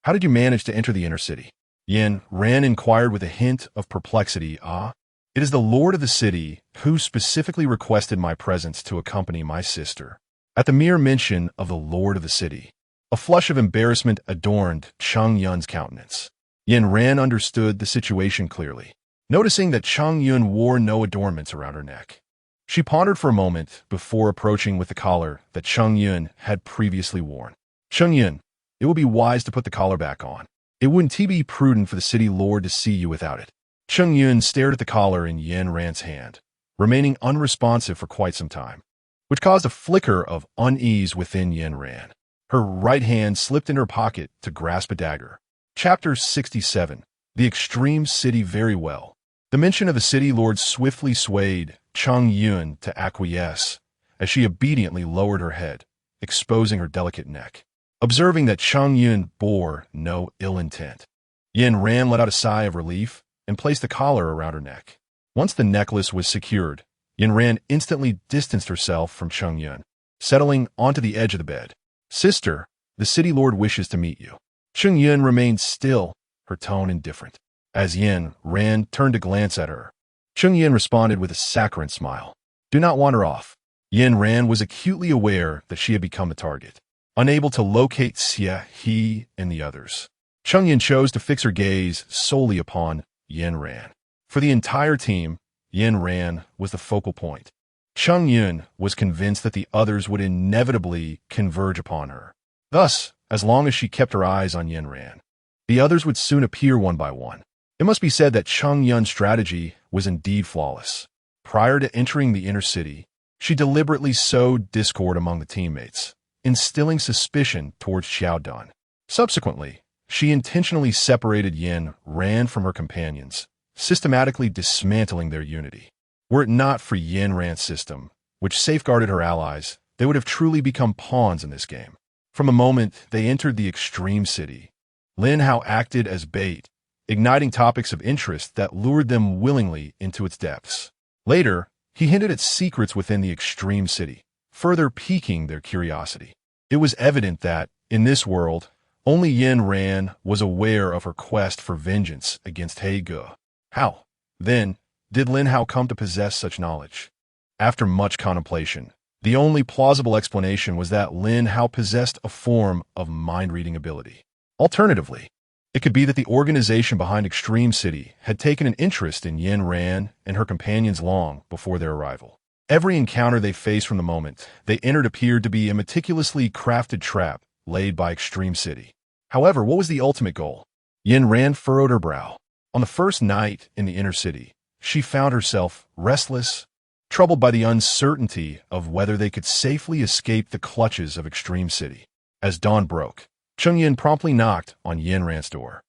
how did you manage to enter the inner city? Yin Ran inquired with a hint of perplexity. It is the lord of the city who specifically requested my presence to accompany my sister. At the mere mention of the lord of the city, a flush of embarrassment adorned Cheng Yun's countenance. Yin Ran understood the situation clearly, noticing that Cheng Yun wore no adornments around her neck. She pondered for a moment before approaching with the collar that Cheng Yun had previously worn. Cheng Yun, it would be wise to put the collar back on. It wouldn't be prudent for the city lord to see you without it. Cheng Yun stared at the collar in Yin Ran's hand, remaining unresponsive for quite some time, which caused a flicker of unease within Yin Ran. Her right hand slipped in her pocket to grasp a dagger. Chapter 67. The Extreme City. Very well. The mention of the city lord swiftly swayed Cheng Yun to acquiesce as she obediently lowered her head, exposing her delicate neck. Observing that Cheng Yun bore no ill intent, Yin Ran let out a sigh of relief and placed the collar around her neck. Once the necklace was secured, Yin Ran instantly distanced herself from Cheng Yun, settling onto the edge of the bed. Sister, the city lord wishes to meet you. Cheng Yun remained still, her tone indifferent. As Yin Ran turned to glance at her, Chung Yin responded with a saccharine smile. Do not wander off. Yin Ran was acutely aware that she had become the target, unable to locate Xie, he, and the others. Chung Yin chose to fix her gaze solely upon Yin Ran. For the entire team, Yin Ran was the focal point. Chung Yin was convinced that the others would inevitably converge upon her. Thus, as long as she kept her eyes on Yin Ran, the others would soon appear one by one. It must be said that Chung Yun's strategy was indeed flawless. Prior to entering the inner city, she deliberately sowed discord among the teammates, instilling suspicion towards Xiao Dun. Subsequently, she intentionally separated Yin Ran from her companions, systematically dismantling their unity. Were it not for Yin Ran's system, which safeguarded her allies, they would have truly become pawns in this game. From the moment they entered the extreme city, Lin Hao acted as bait, igniting topics of interest that lured them willingly into its depths. Later, he hinted at secrets within the extreme city, further piquing their curiosity. It was evident that, in this world, only Yin Ran was aware of her quest for vengeance against Gu. How, then, did Lin Hao come to possess such knowledge? After much contemplation, the only plausible explanation was that Lin Hao possessed a form of mind-reading ability. Alternatively, it could be that the organization behind Extreme City had taken an interest in Yin Ran and her companions long before their arrival. Every encounter they faced from the moment they entered appeared to be a meticulously crafted trap laid by Extreme City. However, what was the ultimate goal? Yin Ran furrowed her brow. On the first night in the inner city, she found herself restless, troubled by the uncertainty of whether they could safely escape the clutches of Extreme City. As dawn broke, Chung Yin promptly knocked on Yin Ran's door.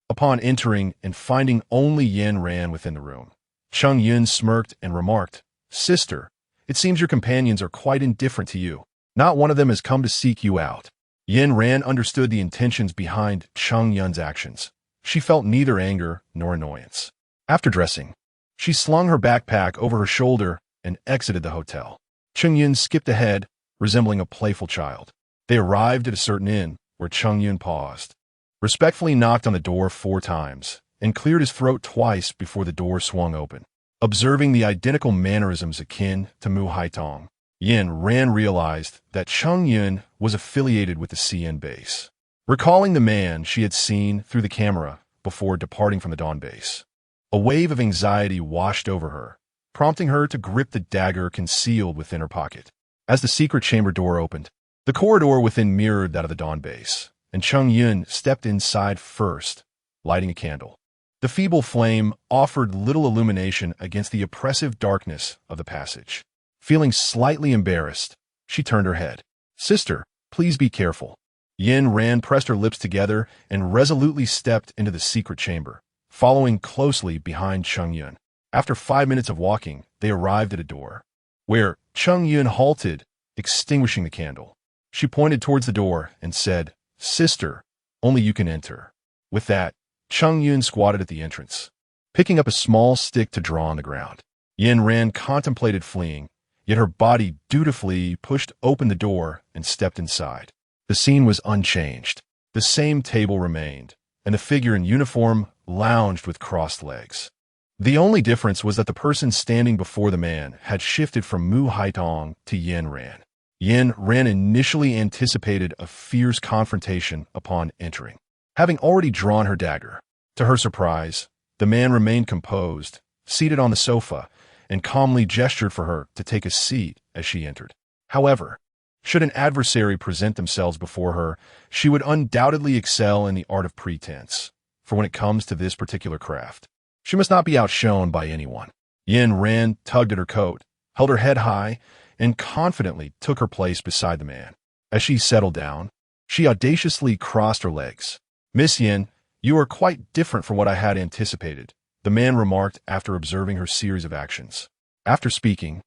Upon entering and finding only Yin Ran within the room, Chung Yin smirked and remarked, "Sister, it seems your companions are quite indifferent to you. Not one of them has come to seek you out." Yin Ran understood the intentions behind Chung Yun's actions. She felt neither anger nor annoyance. After dressing, she slung her backpack over her shoulder and exited the hotel. Chung Yun skipped ahead, resembling a playful child. They arrived at a certain inn, where Chung Yun paused, respectfully knocked on the door 4 times, and cleared his throat twice before the door swung open. Observing the identical mannerisms akin to Mu Haitong, Yin Ran realized that Chung Yun was affiliated with the CN base. Recalling the man she had seen through the camera before departing from the Dawn base, a wave of anxiety washed over her, prompting her to grip the dagger concealed within her pocket. As the secret chamber door opened, the corridor within mirrored that of the Dawn base, and Chung Yun stepped inside first, lighting a candle. The feeble flame offered little illumination against the oppressive darkness of the passage. Feeling slightly embarrassed, she turned her head. "Sister, please be careful." Yin Ran pressed her lips together and resolutely stepped into the secret chamber, following closely behind Chung Yun. After 5 minutes of walking, they arrived at a door, where Chung Yun halted, extinguishing the candle. She pointed towards the door and said, "Sister, only you can enter." With that, Chung Yun squatted at the entrance, picking up a small stick to draw on the ground. Yin Ran contemplated fleeing, yet her body dutifully pushed open the door and stepped inside. The scene was unchanged. The same table remained, and the figure in uniform lounged with crossed legs. The only difference was that the person standing before the man had shifted from Mu Haitong to Yin Ran. Yin Ran initially anticipated a fierce confrontation upon entering, having already drawn her dagger. To her surprise, the man remained composed, seated on the sofa, and calmly gestured for her to take a seat as she entered. However, should an adversary present themselves before her, she would undoubtedly excel in the art of pretense, for when it comes to this particular craft, she must not be outshone by anyone. Yin Ran tugged at her coat, held her head high, and confidently took her place beside the man. As she settled down, she audaciously crossed her legs. "Miss Yin, you are quite different from what I had anticipated," the man remarked after observing her series of actions. After speaking,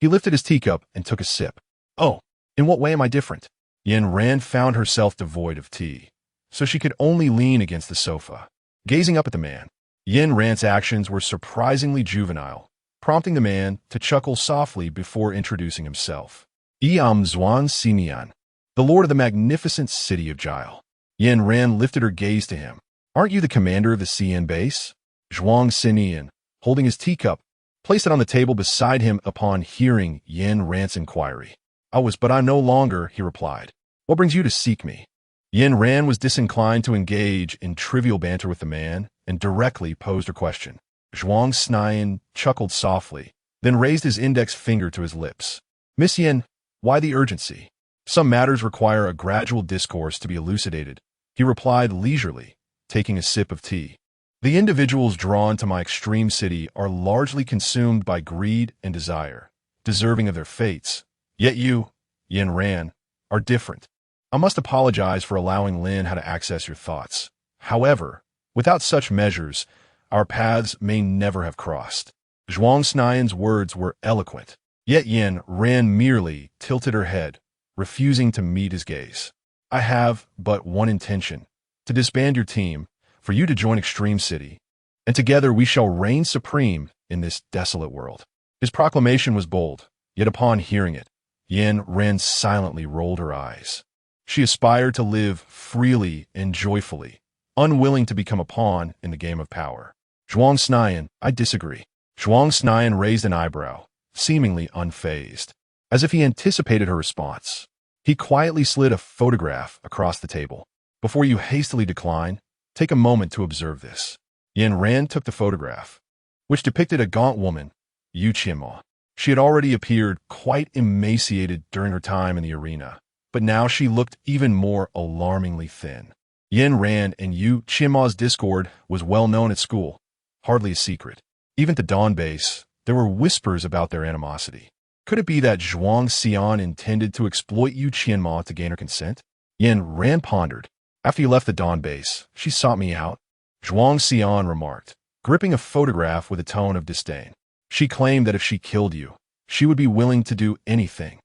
he lifted his teacup and took a sip. "Oh, in what way am I different?" Yin Ran found herself devoid of tea, so she could only lean against the sofa, gazing up at the man. Yin Ran's actions were surprisingly juvenile, prompting the man to chuckle softly before introducing himself. "I am Zhuang Ximian, the lord of the magnificent city of Jile." Yin Ran lifted her gaze to him. "Aren't you the commander of the CN base?" Zhuang Ximian, holding his teacup, placed it on the table beside him upon hearing Yin Ran's inquiry. But I'm no longer, he replied. What brings you to seek me? Yin Ran was disinclined to engage in trivial banter with the man and directly posed her question. Zhuang Xian chuckled softly, then raised his index finger to his lips. Miss Yin, why the urgency? Some matters require a gradual discourse to be elucidated, he replied leisurely, taking a sip of tea. The individuals drawn to my extreme city are largely consumed by greed and desire, deserving of their fates. Yet you, Yin Ran, are different. I must apologize for allowing Lin how to access your thoughts. However, without such measures, our paths may never have crossed. Zhuang Xian's words were eloquent, yet Yin Ran merely tilted her head, refusing to meet his gaze. I have but one intention, to disband your team, for you to join Extreme City, and together we shall reign supreme in this desolate world. His proclamation was bold, yet upon hearing it, Yin Ran silently rolled her eyes. She aspired to live freely and joyfully, unwilling to become a pawn in the game of power. Zhuang Xian, I disagree. Zhuang Xian raised an eyebrow, seemingly unfazed, as if he anticipated her response. He quietly slid a photograph across the table. Before you hastily decline, take a moment to observe this. Yin Ran took the photograph, which depicted a gaunt woman, Gu Qinghong. She had already appeared quite emaciated during her time in the arena, but now she looked even more alarmingly thin. Yin Ran and Gu Qinghong's discord was well known at school, hardly a secret. Even at the Dawn base, there were whispers about their animosity. Could it be that Zhuang Xian intended to exploit Gu Qinghong to gain her consent? Yin Ran pondered. After you left the Dawn base, she sought me out, Zhuang Xian remarked, gripping a photograph with a tone of disdain. She claimed that if she killed you, she would be willing to do anything.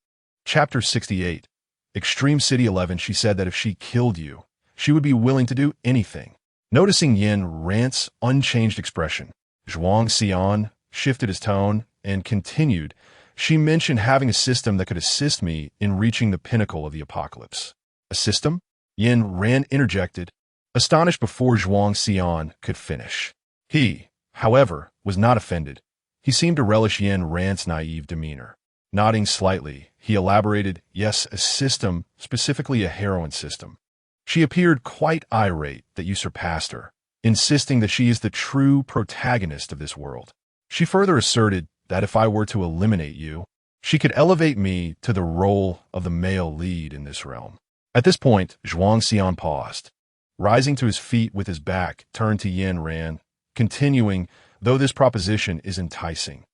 Chapter 68. Extreme City 11. She said that if she killed you, she would be willing to do anything. Noticing Yin Ran's unchanged expression, Zhuang Xian shifted his tone and continued. She mentioned having a system that could assist me in reaching the pinnacle of the apocalypse. A system? Yin Ran interjected, astonished before Zhuang Xian could finish. He, however, was not offended. He seemed to relish Yin Ran's naive demeanor. Nodding slightly, he elaborated, yes, a system, specifically a heroin system. She appeared quite irate that you surpassed her, insisting that she is the true protagonist of this world. She further asserted that if I were to eliminate you, she could elevate me to the role of the male lead in this realm. At this point, Zhuang Xian paused, rising to his feet with his back turned to Yin Ran, continuing, though this proposition is enticing.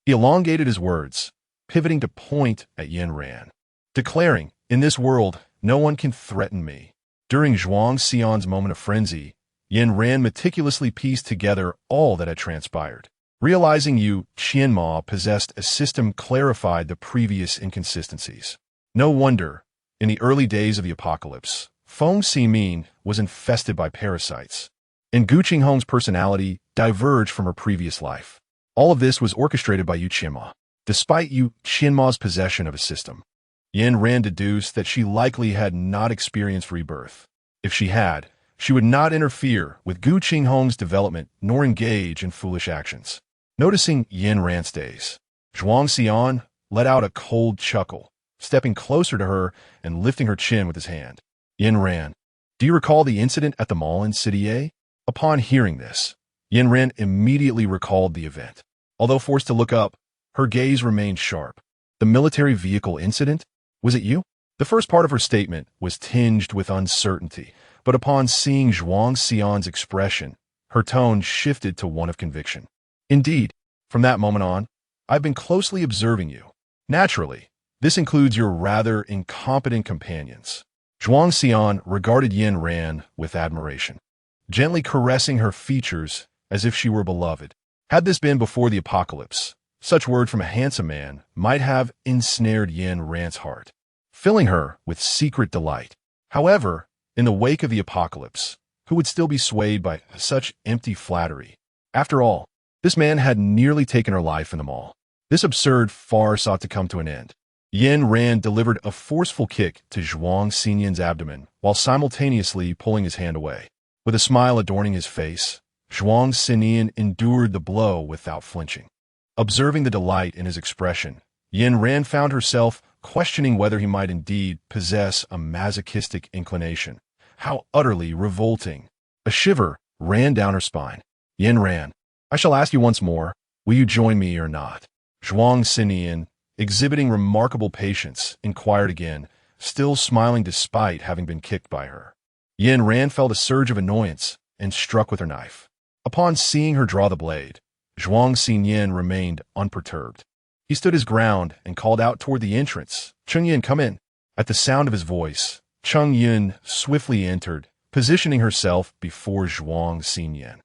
He elongated his words, pivoting to point at Yin Ran, declaring, in this world, no one can threaten me. During Zhuang Xian's moment of frenzy, Yin Ran meticulously pieced together all that had transpired. Realizing Gu Qinghong possessed a system clarified the previous inconsistencies. No wonder, in the early days of the apocalypse, Feng Ximin was infested by parasites, and Gu Qinghong's personality diverged from her previous life. All of this was orchestrated by Gu Qinghong. Despite Gu Qinghong's possession of a system, Yin Ran deduced that she likely had not experienced rebirth. If she had, she would not interfere with Gu Qinghong's development nor engage in foolish actions. Noticing Yin Ran's daze, Zhuang Xian let out a cold chuckle, stepping closer to her and lifting her chin with his hand. Yin Ran, do you recall the incident at the mall in City A? Upon hearing this, Yin Ran immediately recalled the event. Although forced to look up, her gaze remained sharp. The military vehicle incident? Was it you? The first part of her statement was tinged with uncertainty, but upon seeing Zhuang Xian's expression, her tone shifted to one of conviction. Indeed, from that moment on, I've been closely observing you. Naturally, this includes your rather incompetent companions. Zhuang Xian regarded Yin Ran with admiration, gently caressing her features as if she were beloved. Had this been before the apocalypse, such word from a handsome man might have ensnared Yin Ran's heart, filling her with secret delight. However, in the wake of the apocalypse, who would still be swayed by such empty flattery? After all, this man had nearly taken her life in the mall. This absurd farce ought to come to an end. Yin Ran delivered a forceful kick to Zhuang Xian's abdomen while simultaneously pulling his hand away. With a smile adorning his face, Zhuang Xian endured the blow without flinching. Observing the delight in his expression, Yin Ran found herself questioning whether he might indeed possess a masochistic inclination. How utterly revolting. A shiver ran down her spine. Yin Ran, I shall ask you once more, will you join me or not? Zhuang Xinyan, exhibiting remarkable patience, inquired again, still smiling despite having been kicked by her. Yin Ran felt a surge of annoyance and struck with her knife. Upon seeing her draw the blade, Zhuang Xinyan remained unperturbed. He stood his ground and called out toward the entrance, Cheng Yin, come in. At the sound of his voice, Cheng Yin swiftly entered, positioning herself before Zhuang Xinyan.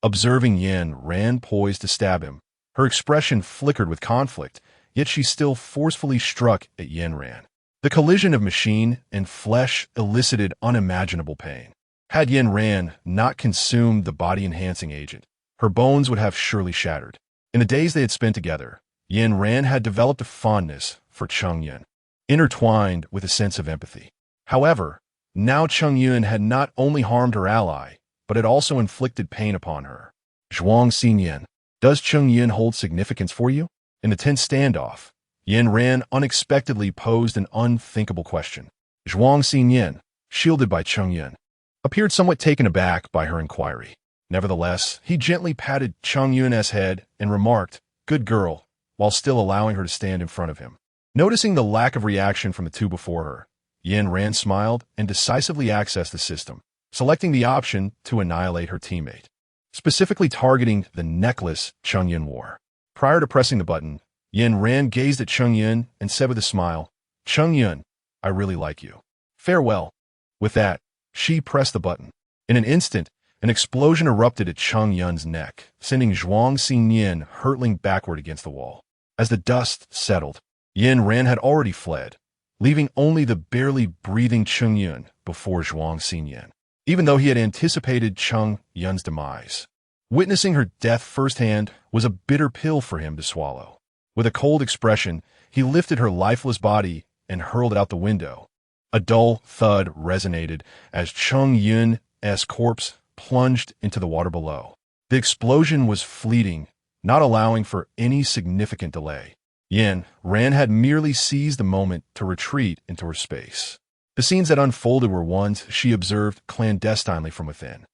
Observing Yin Ran poised to stab him, her expression flickered with conflict, yet she still forcefully struck at Yin Ran. The collision of machine and flesh elicited unimaginable pain. Had Yin Ran not consumed the body-enhancing agent, her bones would have surely shattered. In the days they had spent together, Yin Ran had developed a fondness for Cheng Yun, intertwined with a sense of empathy. However, now Cheng Yun had not only harmed her ally, but had also inflicted pain upon her. Zhuang Xinyan, does Cheng Yun hold significance for you? In the tense standoff, Yin Ran unexpectedly posed an unthinkable question. Zhuang Xinyan, shielded by Cheng Yun, appeared somewhat taken aback by her inquiry. Nevertheless, he gently patted Cheng Yun's head and remarked, good girl, while still allowing her to stand in front of him. Noticing the lack of reaction from the two before her, Yin Ran smiled and decisively accessed the system, selecting the option to annihilate her teammate, specifically targeting the necklace Cheng Yun wore. Prior to pressing the button, Yin Ran gazed at Cheng Yun and said with a smile, Cheng Yun, I really like you. Farewell. With that, she pressed the button. In an instant, an explosion erupted at Cheng Yun's neck, sending Zhuang Xinyan hurtling backward against the wall. As the dust settled, Yin Ran had already fled, leaving only the barely breathing Cheng Yun before Zhuang Xinyan, even though he had anticipated Cheng Yun's demise. Witnessing her death firsthand was a bitter pill for him to swallow. With a cold expression, he lifted her lifeless body and hurled it out the window. A dull thud resonated as Cheng Yun's corpse plunged into the water below. The explosion was fleeting, not allowing for any significant delay. Yin Ran had merely seized the moment to retreat into her space. The scenes that unfolded were ones she observed clandestinely from within.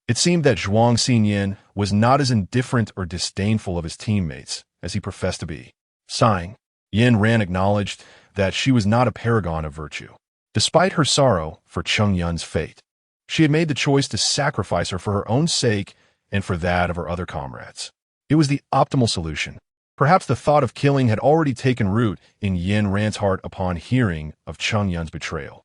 It seemed that Zhuang Xinyan was not as indifferent or disdainful of his teammates as he professed to be. Sighing, Yin Ran acknowledged that she was not a paragon of virtue. Despite her sorrow for Cheng Yun's fate, she had made the choice to sacrifice her for her own sake and for that of her other comrades. It was the optimal solution. Perhaps the thought of killing had already taken root in Yin Ran's heart upon hearing of Cheng Yun's betrayal,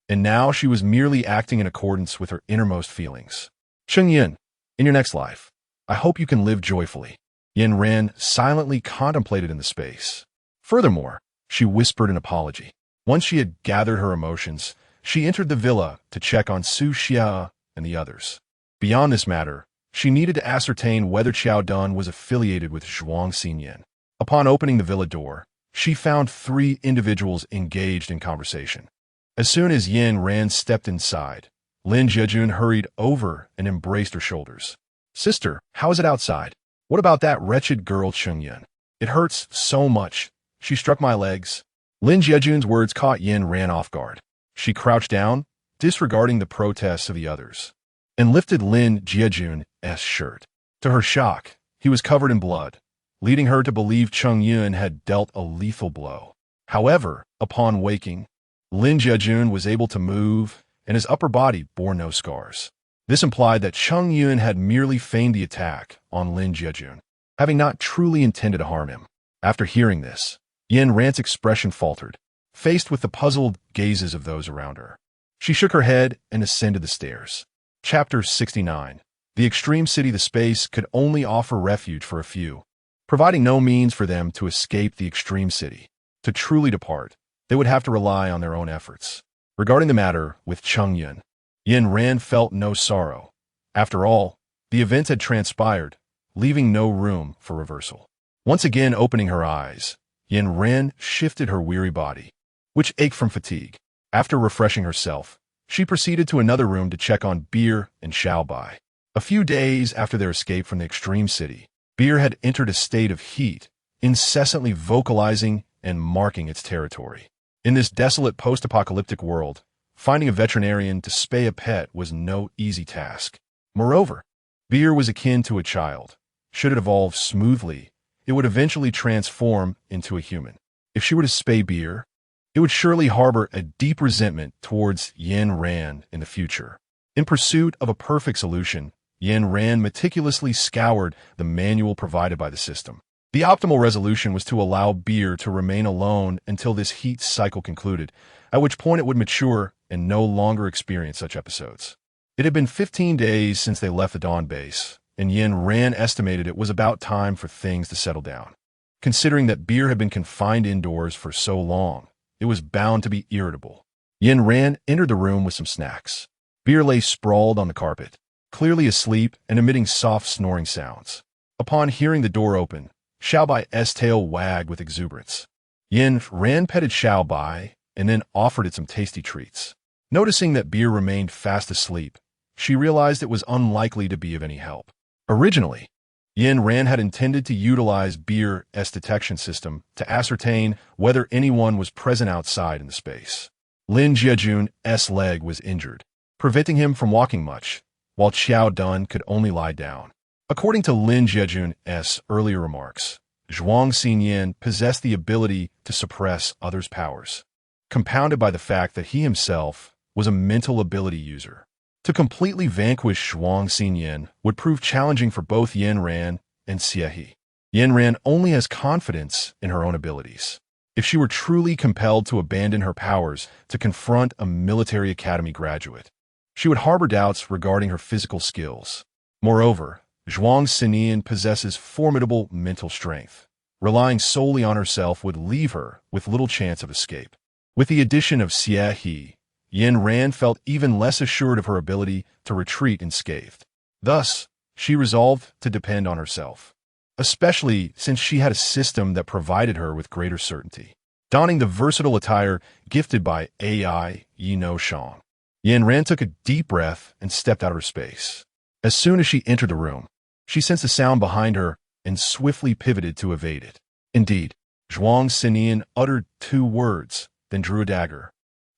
and now she was merely acting in accordance with her innermost feelings. Cheng Yun, in your next life, I hope you can live joyfully. Yin Ran silently contemplated in the space. Furthermore, she whispered an apology. Once she had gathered her emotions, she entered the villa to check on Su Xia and the others. Beyond this matter, she needed to ascertain whether Qiao Dun was affiliated with Zhuang Xinyan. Upon opening the villa door, she found 3 individuals engaged in conversation. As soon as Yin Ran stepped inside, Lin Jiejun hurried over and embraced her shoulders. Sister, how is it outside? What about that wretched girl Cheng Yun? It hurts so much. She struck my legs. Lin Jiejun's words caught Yin Ran off guard. She crouched down, disregarding the protests of the others, and lifted Lin Jiejun's shirt. To her shock, he was covered in blood, leading her to believe Cheng Yun had dealt a lethal blow. However, upon waking, Lin Jiejun was able to move, and his upper body bore no scars. This implied that Cheng Yun had merely feigned the attack on Lin Jiejun, having not truly intended to harm him. After hearing this, Yin Ran's expression faltered, faced with the puzzled gazes of those around her. She shook her head and ascended the stairs. Chapter 69. The extreme city, the space, could only offer refuge for a few, providing no means for them to escape the extreme city. To truly depart, they would have to rely on their own efforts. Regarding the matter with Cheng Yun, Yin Ran felt no sorrow. After all, the events had transpired, leaving no room for reversal. Once again opening her eyes, Yin Ran shifted her weary body, which ached from fatigue. After refreshing herself, she proceeded to another room to check on Beer and Xiaobai. A few days after their escape from the extreme city, Beer had entered a state of heat incessantly vocalizing and marking its territory. In this desolate post-apocalyptic world, finding a veterinarian to spay a pet was no easy task. Moreover, beer was akin to a child. Should it evolve smoothly, it would eventually transform into a human. If she were to spay beer, it would surely harbor a deep resentment towards Yin Ran in the future. In pursuit of a perfect solution, Yin Ran meticulously scoured the manual provided by the system. The optimal resolution was to allow beer to remain alone until this heat cycle concluded, at which point it would mature and no longer experience such episodes. It had been 15 days since they left the Dawn base, and Yin Ran estimated it was about time for things to settle down. Considering that beer had been confined indoors for so long, it was bound to be irritable. Yin Ran entered the room with some snacks. Beer lay sprawled on the carpet, clearly asleep and emitting soft snoring sounds. Upon hearing the door open, Xiaobai's tail wagged with exuberance. Yin Ran petted Xiaobai and then offered it some tasty treats. Noticing that beer remained fast asleep, she realized it was unlikely to be of any help. Originally, Yin Ran had intended to utilize beer's detection system to ascertain whether anyone was present outside in the space. Lin Jiajun's leg was injured, preventing him from walking much, while Qiao Dun could only lie down. According to Lin Jiajun's earlier remarks, Zhuang Xinyan possessed the ability to suppress others' powers, compounded by the fact that he himself was a mental ability user. To completely vanquish Zhuang Xinyan would prove challenging for both Yin Ran and Xiehe. Yin Ran only has confidence in her own abilities. If she were truly compelled to abandon her powers to confront a military academy graduate, she would harbor doubts regarding her physical skills. Moreover, Zhuang Xinyan possesses formidable mental strength. Relying solely on herself would leave her with little chance of escape. With the addition of Xiehe, Yin Ran felt even less assured of her ability to retreat unscathed. Thus, she resolved to depend on herself, especially since she had a system that provided her with greater certainty. Donning the versatile attire gifted by AI Yino Shang, Yin Ran took a deep breath and stepped out of her space. As soon as she entered the room, she sensed a sound behind her and swiftly pivoted to evade it. Indeed, Zhuang Xinyan uttered 2 words, then drew a dagger,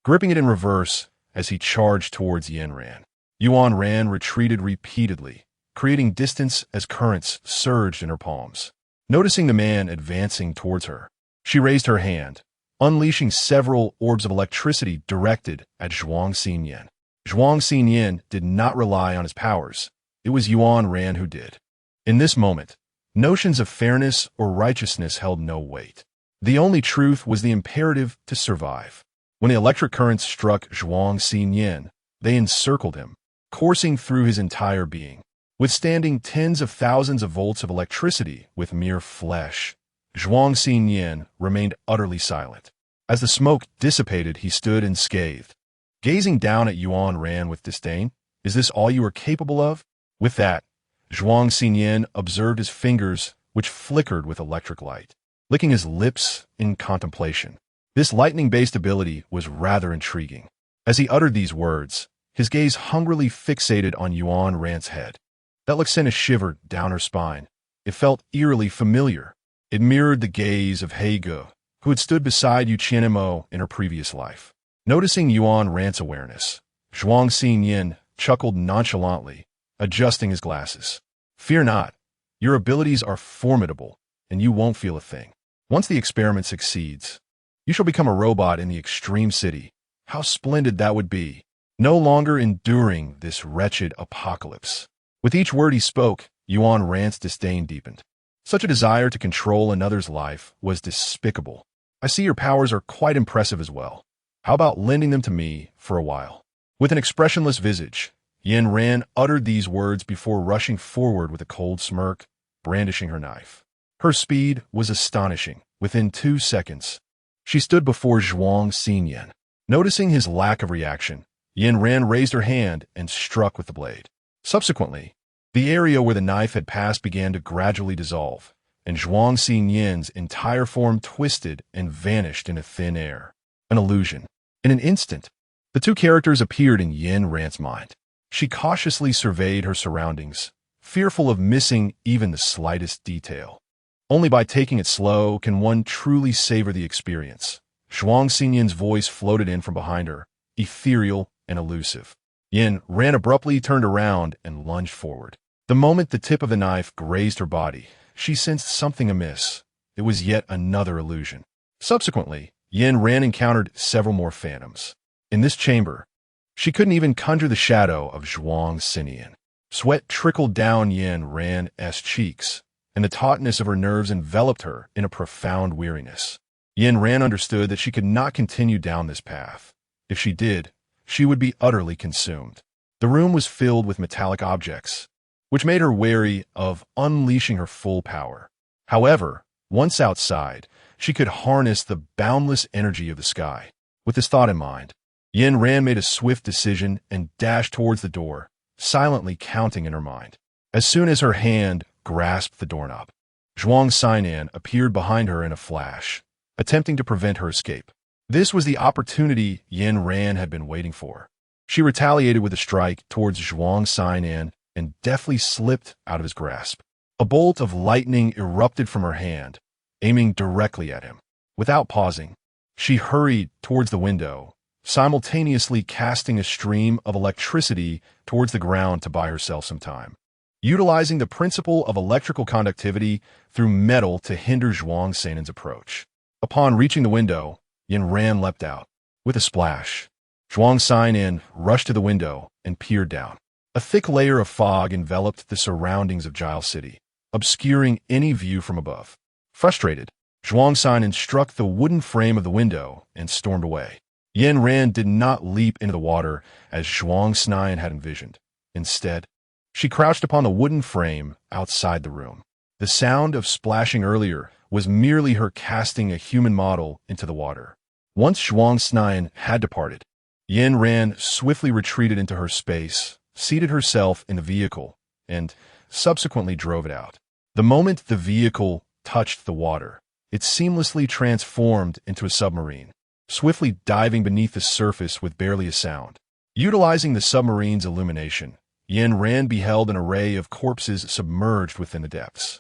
gripping it in reverse as he charged towards Yin Ran. Yuan Ran retreated repeatedly, creating distance as currents surged in her palms. Noticing the man advancing towards her, she raised her hand, unleashing several orbs of electricity directed at Zhuang Xinyan. Zhuang Xinyan did not rely on his powers. It was Yuan Ran who did. In this moment, notions of fairness or righteousness held no weight. The only truth was the imperative to survive. When the electric currents struck Zhuang Xinyan, they encircled him, coursing through his entire being. Withstanding tens of thousands of volts of electricity with mere flesh, Zhuang Xinyan remained utterly silent. As the smoke dissipated, he stood unscathed, gazing down at Yuan Ran with disdain. "Is this all you are capable of?" With that, Zhuang Xinyan observed his fingers, which flickered with electric light, licking his lips in contemplation. This lightning-based ability was rather intriguing. As he uttered these words, his gaze hungrily fixated on Yuan Ran's head. That look sent a shiver down her spine. It felt eerily familiar. It mirrored the gaze of He Gu, who had stood beside Yu Qianmo in her previous life. Noticing Yuan Ran's awareness, Zhuang Xinyan chuckled nonchalantly, adjusting his glasses. "Fear not. Your abilities are formidable, and you won't feel a thing. Once the experiment succeeds, you shall become a robot in the extreme city. How splendid that would be, no longer enduring this wretched apocalypse." With each word he spoke, Yuan Ran's disdain deepened. Such a desire to control another's life was despicable. "I see your powers are quite impressive as well. How about lending them to me for a while?" With an expressionless visage, Yin Ran uttered these words before rushing forward with a cold smirk, brandishing her knife. Her speed was astonishing. Within 2 seconds, she stood before Zhuang Xinyan. Noticing his lack of reaction, Yin Ran raised her hand and struck with the blade. Subsequently, the area where the knife had passed began to gradually dissolve, and Zhuang Xinyan's entire form twisted and vanished into thin air. An illusion. In an instant, the 2 characters appeared in Yin Ran's mind. She cautiously surveyed her surroundings, fearful of missing even the slightest detail. Only by taking it slow can one truly savor the experience. Zhuang Xinyan's voice floated in from behind her, ethereal and elusive. Yin ran abruptly, turned around, and lunged forward. The moment the tip of the knife grazed her body, she sensed something amiss. It was yet another illusion. Subsequently, Yin Ran encountered several more phantoms. In this chamber, she couldn't even conjure the shadow of Zhuang Xinyan. Sweat trickled down Yin Ran's cheeks, and the tautness of her nerves enveloped her in a profound weariness. Yin Ran understood that she could not continue down this path. If she did, she would be utterly consumed. The room was filled with metallic objects, which made her wary of unleashing her full power. However, once outside, she could harness the boundless energy of the sky. With this thought in mind, Yin Ran made a swift decision and dashed towards the door, silently counting in her mind. As soon as her hand grasped the doorknob, Zhuang Xinyan appeared behind her in a flash, attempting to prevent her escape. This was the opportunity Yin Ran had been waiting for. She retaliated with a strike towards Zhuang Xinyan and deftly slipped out of his grasp. A bolt of lightning erupted from her hand, aiming directly at him. Without pausing, she hurried towards the window, simultaneously casting a stream of electricity towards the ground to buy herself some time. Utilizing the principle of electrical conductivity through metal to hinder Zhuang Xinyan's approach. Upon reaching the window, Yin Ran leapt out. With a splash, Zhuang Xinyan rushed to the window and peered down. A thick layer of fog enveloped the surroundings of Giles City, obscuring any view from above. Frustrated, Zhuang Xinyan struck the wooden frame of the window and stormed away. Yin Ran did not leap into the water as Zhuang Xinyan had envisioned. Instead, she crouched upon the wooden frame outside the room. The sound of splashing earlier was merely her casting a human model into the water. Once Zhuang Xinyan had departed, Yin Ran swiftly retreated into her space, seated herself in the vehicle, and subsequently drove it out. The moment the vehicle touched the water, it seamlessly transformed into a submarine, swiftly diving beneath the surface with barely a sound. Utilizing the submarine's illumination, Yin Ran beheld an array of corpses submerged within the depths.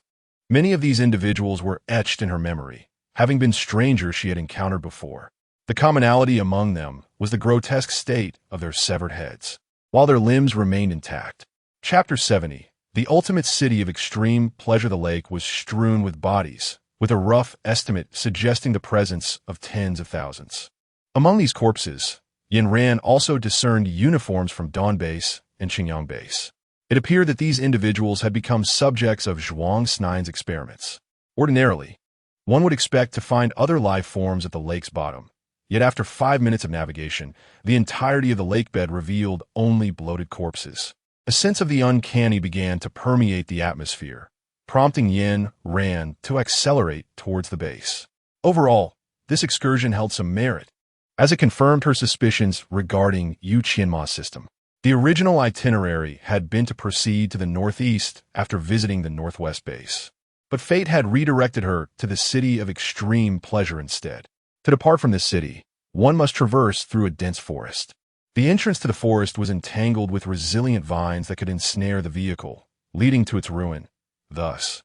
Many of these individuals were etched in her memory, having been strangers she had encountered before. The commonality among them was the grotesque state of their severed heads, while their limbs remained intact. Chapter 70. The ultimate city of extreme pleasure. The lake was strewn with bodies, with a rough estimate suggesting the presence of tens of thousands. Among these corpses, Yin Ran also discerned uniforms from Dawn Base and Qinghong Base. It appeared that these individuals had become subjects of Zhuang Xinyan's experiments. Ordinarily, one would expect to find other life forms at the lake's bottom, yet after 5 minutes of navigation, the entirety of the lake bed revealed only bloated corpses. A sense of the uncanny began to permeate the atmosphere, prompting Yin Ran to accelerate towards the base. Overall, this excursion held some merit, as it confirmed her suspicions regarding Gu Qinghong's system. The original itinerary had been to proceed to the northeast after visiting the northwest base, but fate had redirected her to the city of extreme pleasure instead. To depart from this city, one must traverse through a dense forest. The entrance to the forest was entangled with resilient vines that could ensnare the vehicle, leading to its ruin. Thus,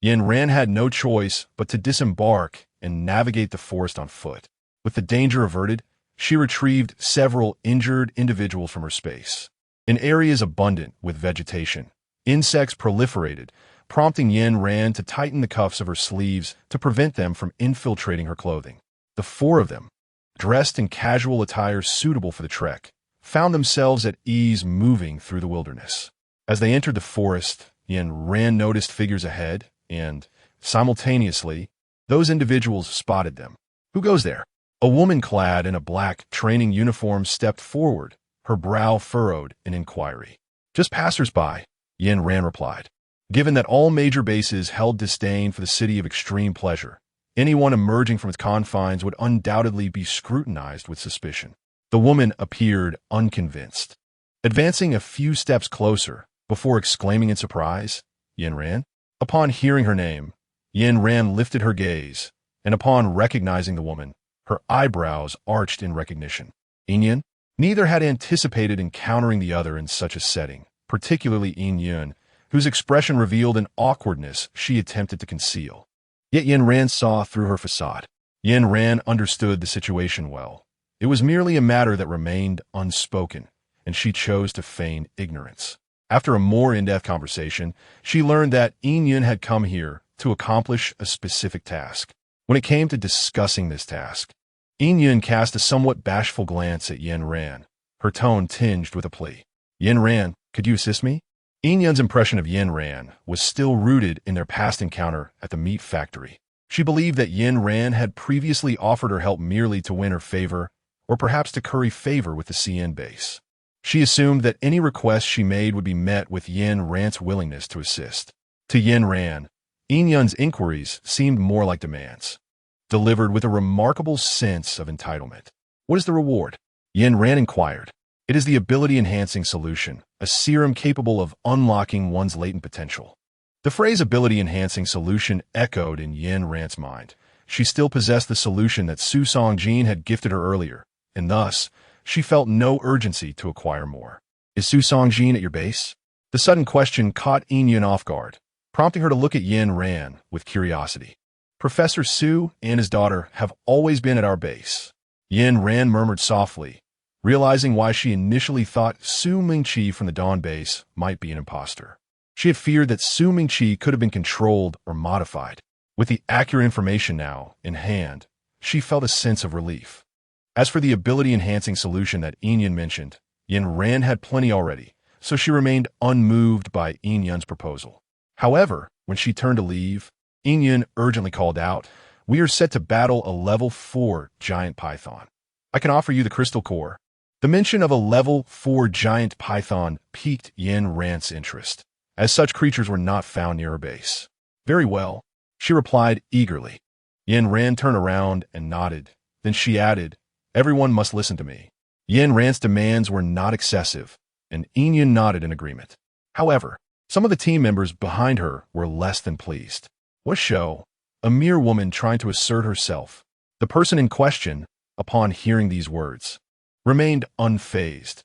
Yin Ran had no choice but to disembark and navigate the forest on foot. With the danger averted, she retrieved several injured individuals from her space. In areas abundant with vegetation, insects proliferated, prompting Yin Ran to tighten the cuffs of her sleeves to prevent them from infiltrating her clothing. The four of them, dressed in casual attire suitable for the trek, found themselves at ease moving through the wilderness. As they entered the forest, Yin Ran noticed figures ahead, and, simultaneously, those individuals spotted them. "Who goes there?" A woman clad in a black training uniform stepped forward, her brow furrowed in inquiry. "Just passers-by," Yin Ran replied. Given that all major bases held disdain for the city of extreme pleasure, anyone emerging from its confines would undoubtedly be scrutinized with suspicion. The woman appeared unconvinced. Advancing a few steps closer, before exclaiming in surprise, "Yin Ran?" Upon hearing her name, Yin Ran lifted her gaze, and upon recognizing the woman, her eyebrows arched in recognition. Yin? Neither had anticipated encountering the other in such a setting, particularly Yin, whose expression revealed an awkwardness she attempted to conceal. Yet Yin Ran saw through her facade. Yin Ran understood the situation well. It was merely a matter that remained unspoken, and she chose to feign ignorance. After a more in-depth conversation, she learned that Yin Yun had come here to accomplish a specific task. When it came to discussing this task, Yin Yun cast a somewhat bashful glance at Yin Ran, her tone tinged with a plea. Yin Ran, could you assist me? Yin Yun's impression of Yin Ran was still rooted in their past encounter at the meat factory. She believed that Yin Ran had previously offered her help merely to win her favor, or perhaps to curry favor with the CN base. She assumed that any request she made would be met with Yin Ran's willingness to assist. To Yin Ran, Yin Yun's inquiries seemed more like demands, delivered with a remarkable sense of entitlement. What is the reward? Yin Ran inquired. It is the ability-enhancing solution, a serum capable of unlocking one's latent potential. The phrase ability-enhancing solution echoed in Yin Ran's mind. She still possessed the solution that Su Songjin had gifted her earlier, and thus, she felt no urgency to acquire more. Is Su Songjin at your base? The sudden question caught Yin Yun off guard, prompting her to look at Yin Ran with curiosity. Professor Su and his daughter have always been at our base. Yin Ran murmured softly, realizing why she initially thought Su Mingqi from the Dawn base might be an imposter. She had feared that Su Mingqi could have been controlled or modified. With the accurate information now in hand, she felt a sense of relief. As for the ability-enhancing solution that Yin Yun mentioned, Yin Ran had plenty already, so she remained unmoved by Yin Yun's proposal. However, when she turned to leave, Yin Yun urgently called out, "We are set to battle a level 4 giant python. I can offer you the crystal core." The mention of a level 4 giant python piqued Yin Ran's interest, as such creatures were not found near her base. "Very well," she replied eagerly. Yin Ran turned around and nodded. Then she added, "Everyone must listen to me." Yin Ran's demands were not excessive, and Yin Yun nodded in agreement. However, some of the team members behind her were less than pleased. What show? A mere woman trying to assert herself. The person in question, upon hearing these words, remained unfazed.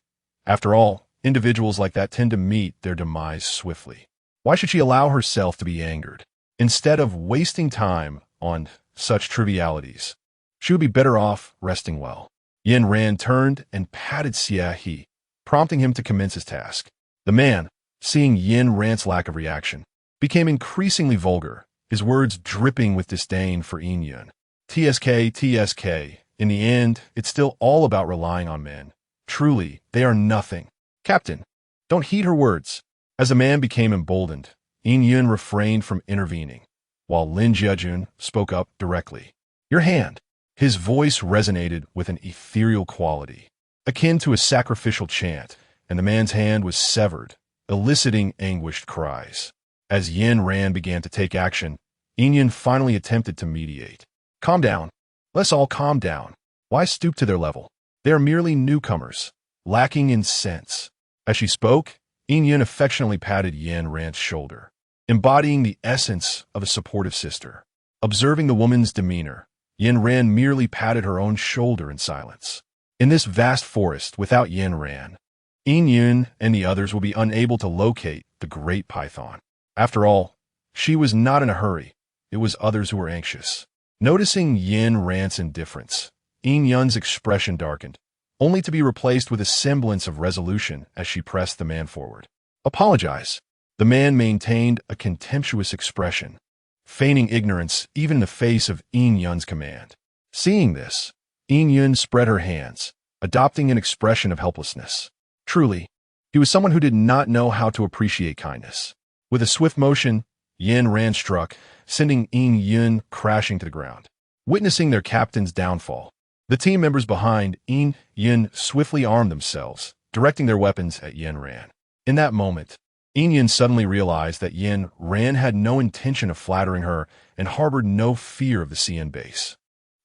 After all, individuals like that tend to meet their demise swiftly. Why should she allow herself to be angered? Instead of wasting time on such trivialities, she would be better off resting well. Yin Ran turned and patted Xia He, prompting him to commence his task. The man, seeing Yin Ran's lack of reaction, became increasingly vulgar, his words dripping with disdain for Yin Yun. TSK, TSK. In the end, it's still all about relying on men. Truly, they are nothing. Captain, don't heed her words. As the man became emboldened, Yin Yun refrained from intervening, while Lin Jiajun spoke up directly. Your hand. His voice resonated with an ethereal quality, akin to a sacrificial chant, and the man's hand was severed, eliciting anguished cries. As Yin Ran began to take action, Yin Yun finally attempted to mediate. Calm down. Let's all calm down. Why stoop to their level? They are merely newcomers, lacking in sense. As she spoke, Yin Yun affectionately patted Yin Ran's shoulder, embodying the essence of a supportive sister. Observing the woman's demeanor, Yin Ran merely patted her own shoulder in silence. In this vast forest without Yin Ran, Yin Yun and the others will be unable to locate the great python. After all, she was not in a hurry. It was others who were anxious. Noticing Yin Ran's indifference, Yin Yun's expression darkened, only to be replaced with a semblance of resolution as she pressed the man forward. Apologize. The man maintained a contemptuous expression, feigning ignorance even in the face of Yin Yun's command. Seeing this, Yin Yun spread her hands, adopting an expression of helplessness. Truly, he was someone who did not know how to appreciate kindness. With a swift motion, Yin Ran struck, sending Yin Yun crashing to the ground. Witnessing their captain's downfall, the team members behind Yin Yun swiftly armed themselves, directing their weapons at Yin Ran. In that moment, Yin Yun suddenly realized that Yin Ran had no intention of flattering her and harbored no fear of the CN base.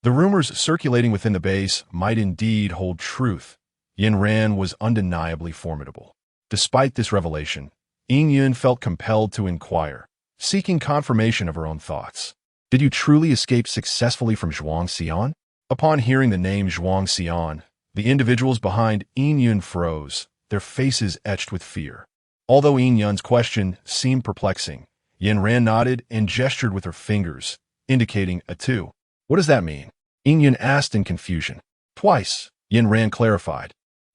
The rumors circulating within the base might indeed hold truth. Yin Ran was undeniably formidable. Despite this revelation, Yin Yun felt compelled to inquire, seeking confirmation of her own thoughts. Did you truly escape successfully from Zhuang Xian? Upon hearing the name Zhuang Xian, the individuals behind Yin Yun froze, their faces etched with fear. Although Yin Yun's question seemed perplexing, Yin Ran nodded and gestured with her fingers, indicating a 2. What does that mean? Yin asked in confusion. Twice, Yin Ran clarified.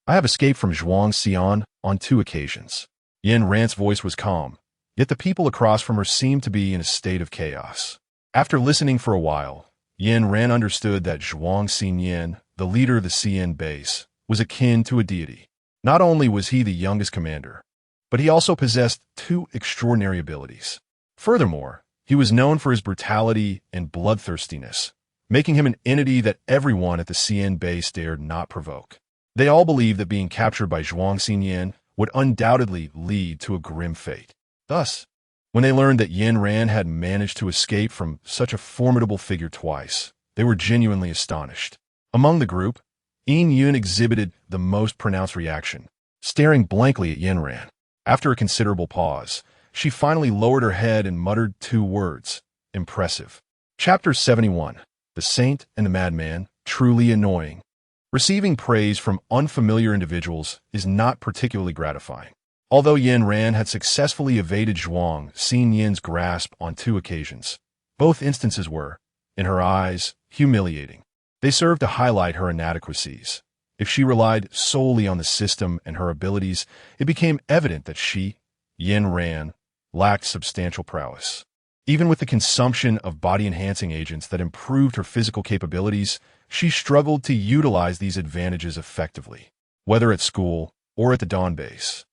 I have escaped from Zhuang Xian on 2 occasions. Yin Ran's voice was calm, yet the people across from her seemed to be in a state of chaos. After listening for a while, Yin Ran understood that Zhuang Xinyan, the leader of the Xian base, was akin to a deity. Not only was he the youngest commander, but he also possessed 2 extraordinary abilities. Furthermore, he was known for his brutality and bloodthirstiness, making him an entity that everyone at the Xian base dared not provoke. They all believed that being captured by Zhuang Xinyan would undoubtedly lead to a grim fate. Thus, when they learned that Yin Ran had managed to escape from such a formidable figure twice, they were genuinely astonished. Among the group, Yin Yun exhibited the most pronounced reaction, staring blankly at Yin Ran. After a considerable pause, she finally lowered her head and muttered 2 words, impressive. Chapter 71, The Saint and the Madman, Truly Annoying. Receiving praise from unfamiliar individuals is not particularly gratifying. Although Yin Ran had successfully evaded Zhuang Xinyan's grasp on 2 occasions, both instances were, in her eyes, humiliating. They served to highlight her inadequacies. If she relied solely on the system and her abilities, it became evident that she, Yin Ran, lacked substantial prowess. Even with the consumption of body-enhancing agents that improved her physical capabilities, she struggled to utilize these advantages effectively, whether at school or at the Dawn base.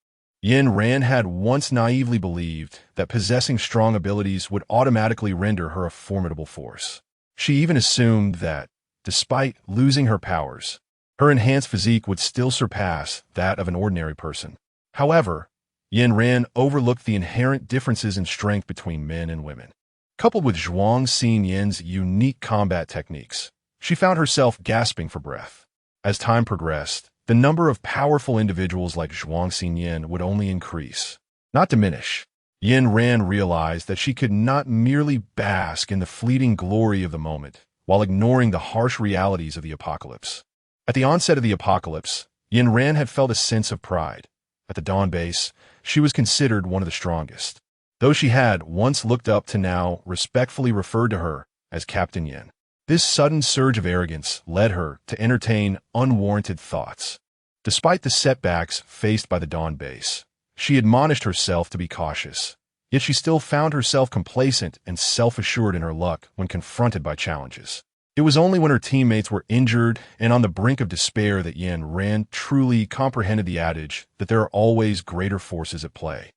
Yin Ran had once naively believed that possessing strong abilities would automatically render her a formidable force. She even assumed that, despite losing her powers, her enhanced physique would still surpass that of an ordinary person. However, Yin Ran overlooked the inherent differences in strength between men and women. Coupled with Zhuang Xinyan's unique combat techniques, she found herself gasping for breath. As time progressed, the number of powerful individuals like Zhuang Xinyan would only increase, not diminish. Yin Ran realized that she could not merely bask in the fleeting glory of the moment while ignoring the harsh realities of the apocalypse. At the onset of the apocalypse, Yin Ran had felt a sense of pride. At the Dawn base, she was considered one of the strongest. Those she had once looked up to now respectfully referred to her as Captain Yin. This sudden surge of arrogance led her to entertain unwarranted thoughts. Despite the setbacks faced by the Dawn base, she admonished herself to be cautious. Yet she still found herself complacent and self-assured in her luck when confronted by challenges. It was only when her teammates were injured and on the brink of despair that Yin Ran truly comprehended the adage that there are always greater forces at play.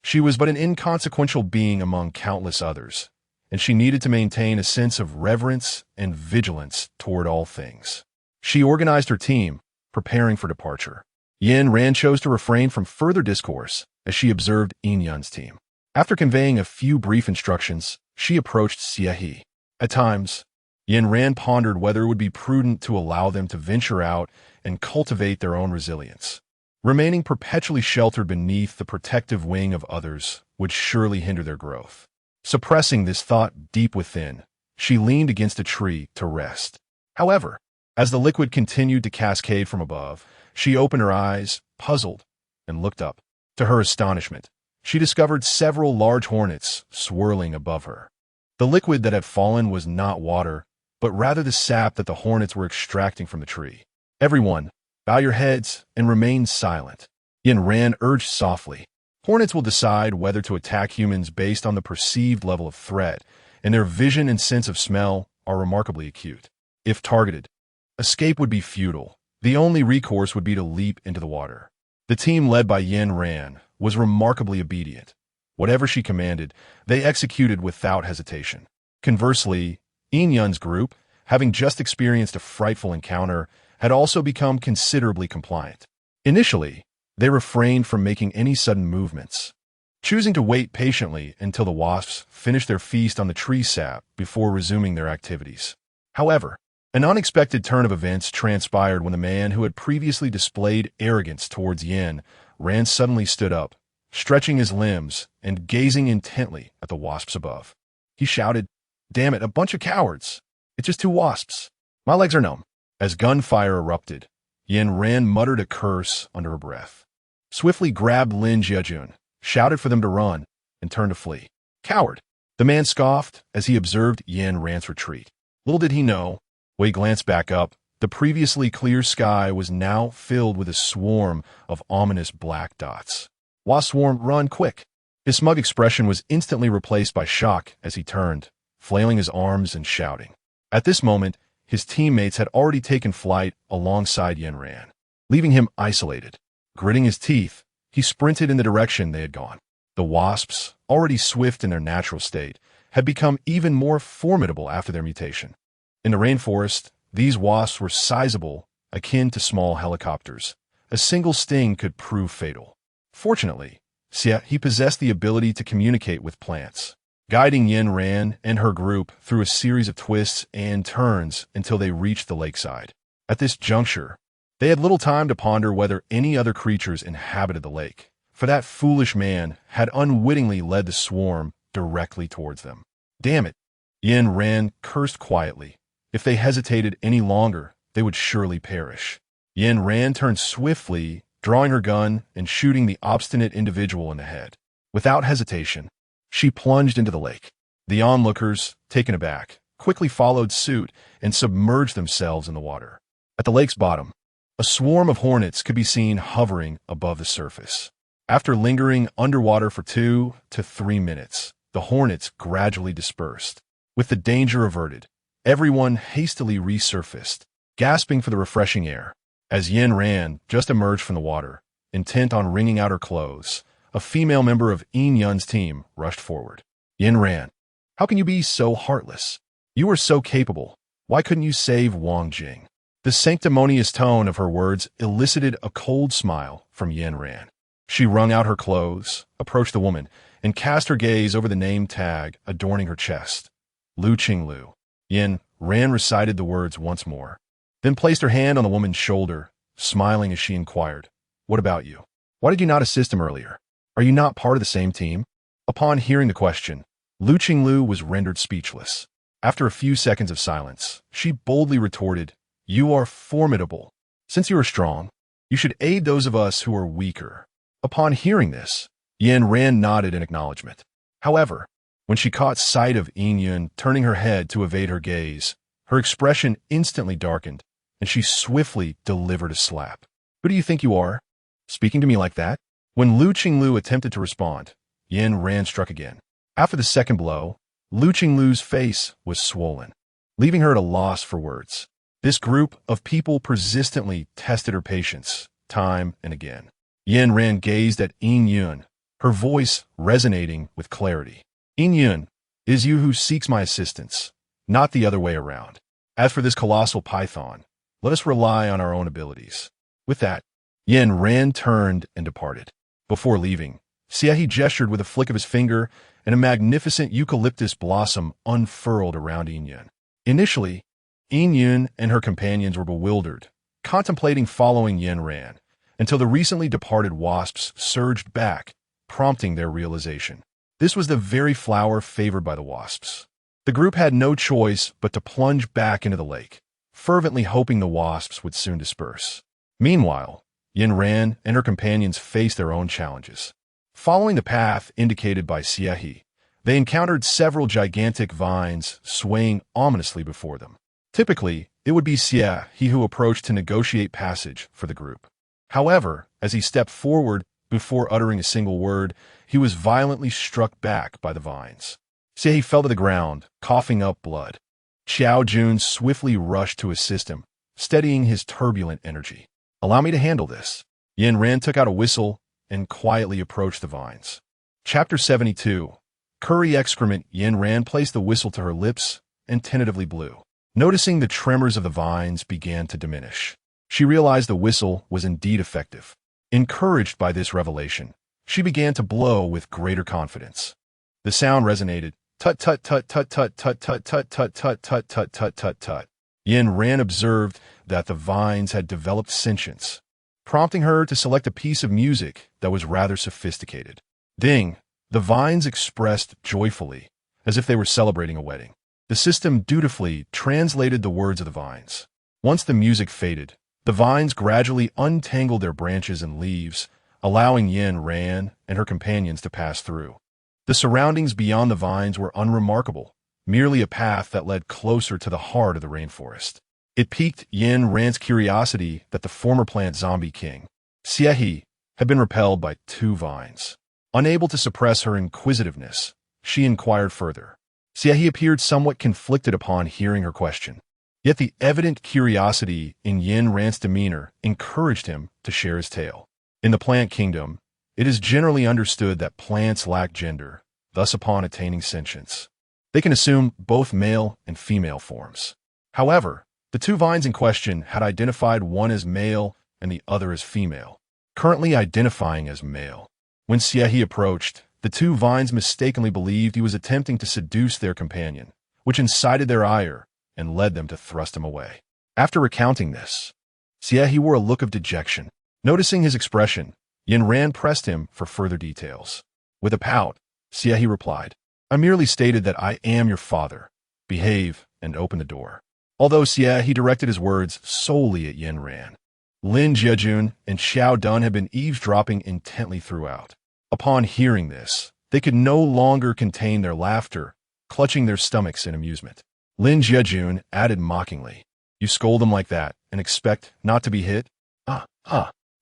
She was but an inconsequential being among countless others, and she needed to maintain a sense of reverence and vigilance toward all things. She organized her team, preparing for departure. Yin Ran chose to refrain from further discourse as she observed Yin Yun's team. After conveying a few brief instructions, she approached Xie. At times, Yin Ran pondered whether it would be prudent to allow them to venture out and cultivate their own resilience. Remaining perpetually sheltered beneath the protective wing of others would surely hinder their growth. Suppressing this thought deep within, she leaned against a tree to rest. However, as the liquid continued to cascade from above, she opened her eyes, puzzled, and looked up. To her astonishment, she discovered several large hornets swirling above her. The liquid that had fallen was not water, but rather the sap that the hornets were extracting from the tree. Everyone, bow your heads and remain silent. Yin Ran urged softly. Hornets will decide whether to attack humans based on the perceived level of threat, and their vision and sense of smell are remarkably acute. If targeted, escape would be futile. The only recourse would be to leap into the water. The team led by Yin Ran was remarkably obedient. Whatever she commanded, they executed without hesitation. Conversely, Yin Yun's group, having just experienced a frightful encounter, had also become considerably compliant. Initially, they refrained from making any sudden movements, choosing to wait patiently until the wasps finished their feast on the tree sap before resuming their activities. However, an unexpected turn of events transpired when the man who had previously displayed arrogance towards Yin Ran suddenly stood up, stretching his limbs and gazing intently at the wasps above. He shouted, "Damn it, a bunch of cowards! It's just 2 wasps. My legs are numb." As gunfire erupted, Yin Ran muttered a curse under her breath, swiftly grabbed Lin Jiajun, shouted for them to run, and turned to flee. "Coward! The man scoffed as he observed Yin Ran's retreat. Little did he know, Wei glanced back up. The previously clear sky was now filled with a swarm of ominous black dots. Wasp swarm, run quick! His smug expression was instantly replaced by shock as he turned, flailing his arms and shouting. At this moment, his teammates had already taken flight alongside Yin Ran, leaving him isolated. Gritting his teeth, he sprinted in the direction they had gone. The wasps, already swift in their natural state, had become even more formidable after their mutation. In the rainforest, these wasps were sizable, akin to small helicopters. A single sting could prove fatal. Fortunately, he possessed the ability to communicate with plants, guiding Yin Ran and her group through a series of twists and turns until they reached the lakeside. At this juncture, they had little time to ponder whether any other creatures inhabited the lake, for that foolish man had unwittingly led the swarm directly towards them. Damn it! Yin Ran cursed quietly. If they hesitated any longer, they would surely perish. Yin Ran turned swiftly, drawing her gun and shooting the obstinate individual in the head. Without hesitation, she plunged into the lake. The onlookers, taken aback, quickly followed suit and submerged themselves in the water. At the lake's bottom, a swarm of hornets could be seen hovering above the surface. After lingering underwater for 2 to 3 minutes, the hornets gradually dispersed. With the danger averted, everyone hastily resurfaced, gasping for the refreshing air. As Yin Ran just emerged from the water, intent on wringing out her clothes, a female member of Yin Yun's team rushed forward. Yin Ran, how can you be so heartless? You were so capable. Why couldn't you save Wang Jing? The sanctimonious tone of her words elicited a cold smile from Yin Ran. She wrung out her clothes, approached the woman, and cast her gaze over the name tag adorning her chest. Lu Qinglu. Yin Ran recited the words once more, then placed her hand on the woman's shoulder, smiling as she inquired, "What about you? Why did you not assist him earlier? Are you not part of the same team?" Upon hearing the question, Lu Qinglu was rendered speechless. After a few seconds of silence, she boldly retorted, "You are formidable. Since you are strong, you should aid those of us who are weaker." Upon hearing this, Yin Ran nodded in acknowledgement. However, when she caught sight of Yin Yun turning her head to evade her gaze, her expression instantly darkened, and she swiftly delivered a slap. "Who do you think you are? Speaking to me like that?" When Lu Qinglu attempted to respond, Yin Ran struck again. After the second blow, Lu Qinglu's face was swollen, leaving her at a loss for words. This group of people persistently tested her patience, time and again. Yin Ran gazed at Yin Yun, her voice resonating with clarity. "Yin Yun, it is you who seeks my assistance, not the other way around. As for this colossal python, let us rely on our own abilities." With that, Yin Ran turned and departed. Before leaving, he gestured with a flick of his finger, and a magnificent eucalyptus blossom unfurled around Yin Yun. Initially, Yin Yun and her companions were bewildered, contemplating following Yin Ran, until the recently departed wasps surged back, prompting their realization. This was the very flower favored by the wasps. The group had no choice but to plunge back into the lake, fervently hoping the wasps would soon disperse. Meanwhile, Yin Ran and her companions faced their own challenges. Following the path indicated by Xie, they encountered several gigantic vines swaying ominously before them. Typically, it would be Xie who approached to negotiate passage for the group. However, as he stepped forward before uttering a single word, he was violently struck back by the vines. Xie fell to the ground, coughing up blood. Xiao Jun swiftly rushed to assist him, steadying his turbulent energy. "Allow me to handle this." Yin Ran took out a whistle and quietly approached the vines. Chapter 72. Curry excrement. Yin Ran placed the whistle to her lips and tentatively blew. Noticing the tremors of the vines began to diminish, she realized the whistle was indeed effective. Encouraged by this revelation, she began to blow with greater confidence. The sound resonated. Tut tut tut tut tut tut tut tut tut tut tut tut tut tut tut. Yin Ran observed that the vines had developed sentience, prompting her to select a piece of music that was rather sophisticated. Ding! The vines expressed joyfully, as if they were celebrating a wedding. The system dutifully translated the words of the vines. Once the music faded, the vines gradually untangled their branches and leaves, allowing Yin Ran and her companions to pass through. The surroundings beyond the vines were unremarkable, merely a path that led closer to the heart of the rainforest. It piqued Yin Ran's curiosity that the former plant zombie king, Xiehe, had been repelled by 2 vines. Unable to suppress her inquisitiveness, she inquired further. Xiehe appeared somewhat conflicted upon hearing her question. Yet the evident curiosity in Yin Ran's demeanor encouraged him to share his tale. In the plant kingdom, it is generally understood that plants lack gender, thus upon attaining sentience, they can assume both male and female forms. However, the 2 vines in question had identified one as male and the other as female, currently identifying as male. When Xiehe approached, the 2 vines mistakenly believed he was attempting to seduce their companion, which incited their ire and led them to thrust him away. After recounting this, Xiehe wore a look of dejection. Noticing his expression, Yin Ran pressed him for further details. With a pout, Xiehe replied, "I merely stated that I am your father. Behave and open the door." Although Xiehe directed his words solely at Yin Ran, Lin Jiejun and Xiao Dun had been eavesdropping intently throughout. Upon hearing this, they could no longer contain their laughter, clutching their stomachs in amusement. Lin Jiejun added mockingly, "You scold them like that and expect not to be hit?"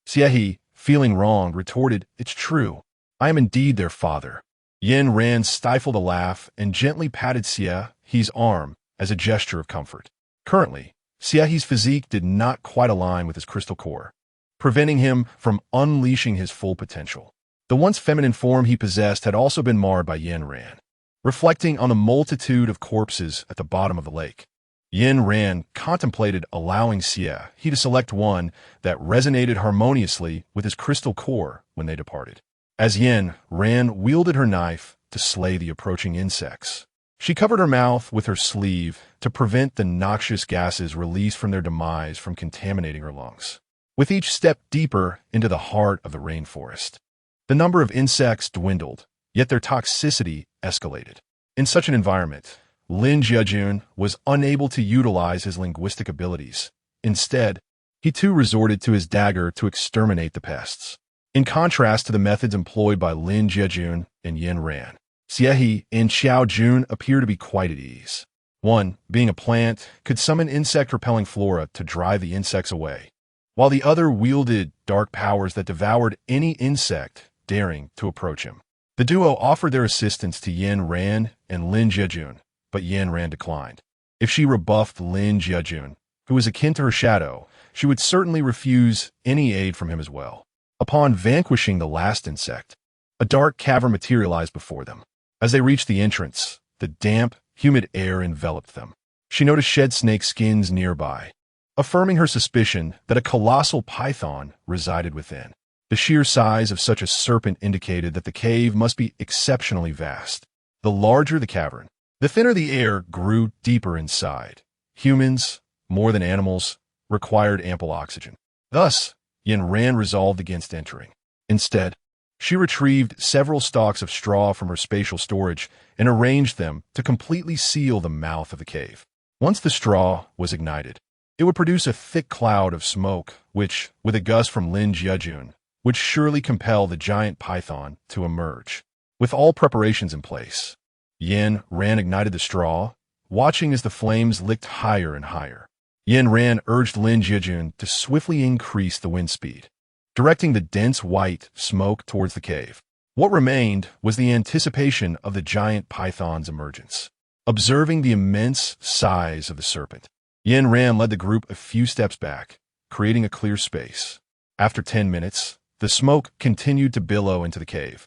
Xiehe, feeling wronged, retorted, "It's true. I am indeed their father." Yin Ran stifled a laugh and gently patted Xiehe's arm as a gesture of comfort. Currently, Xiehe's physique did not quite align with his crystal core, preventing him from unleashing his full potential. The once feminine form he possessed had also been marred by Yin Ran. Reflecting on the multitude of corpses at the bottom of the lake, Yin Ran contemplated allowing Xiehe to select one that resonated harmoniously with his crystal core when they departed. As Yin Ran wielded her knife to slay the approaching insects, she covered her mouth with her sleeve to prevent the noxious gases released from their demise from contaminating her lungs. With each step deeper into the heart of the rainforest, the number of insects dwindled, yet their toxicity escalated. In such an environment, Lin Jiejun was unable to utilize his linguistic abilities. Instead, he too resorted to his dagger to exterminate the pests. In contrast to the methods employed by Lin Jiejun and Yin Ran, Xiehe and Xiao Jun appear to be quite at ease. One, being a plant, could summon insect-repelling flora to drive the insects away, while the other wielded dark powers that devoured any insect daring to approach him. The duo offered their assistance to Yin Ran and Lin Jiejun, but Yin Ran declined. If she rebuffed Lin Jiejun, who was akin to her shadow, she would certainly refuse any aid from him as well. Upon vanquishing the last insect, a dark cavern materialized before them. As they reached the entrance, the damp, humid air enveloped them. She noticed shed snake skins nearby, affirming her suspicion that a colossal python resided within. The sheer size of such a serpent indicated that the cave must be exceptionally vast. The larger the cavern, the thinner the air grew deeper inside. Humans, more than animals, required ample oxygen. Thus, Yin Ran resolved against entering. Instead, she retrieved several stalks of straw from her spatial storage and arranged them to completely seal the mouth of the cave. Once the straw was ignited, it would produce a thick cloud of smoke, which, with a gust from Lin Jiejun, would surely compel the giant python to emerge. With all preparations in place, Yin Ran ignited the straw, watching as the flames licked higher and higher. Yin Ran urged Lin Jiejun to swiftly increase the wind speed, directing the dense white smoke towards the cave. What remained was the anticipation of the giant python's emergence. Observing the immense size of the serpent, Yin Ran led the group a few steps back, creating a clear space. After 10 minutes, the smoke continued to billow into the cave,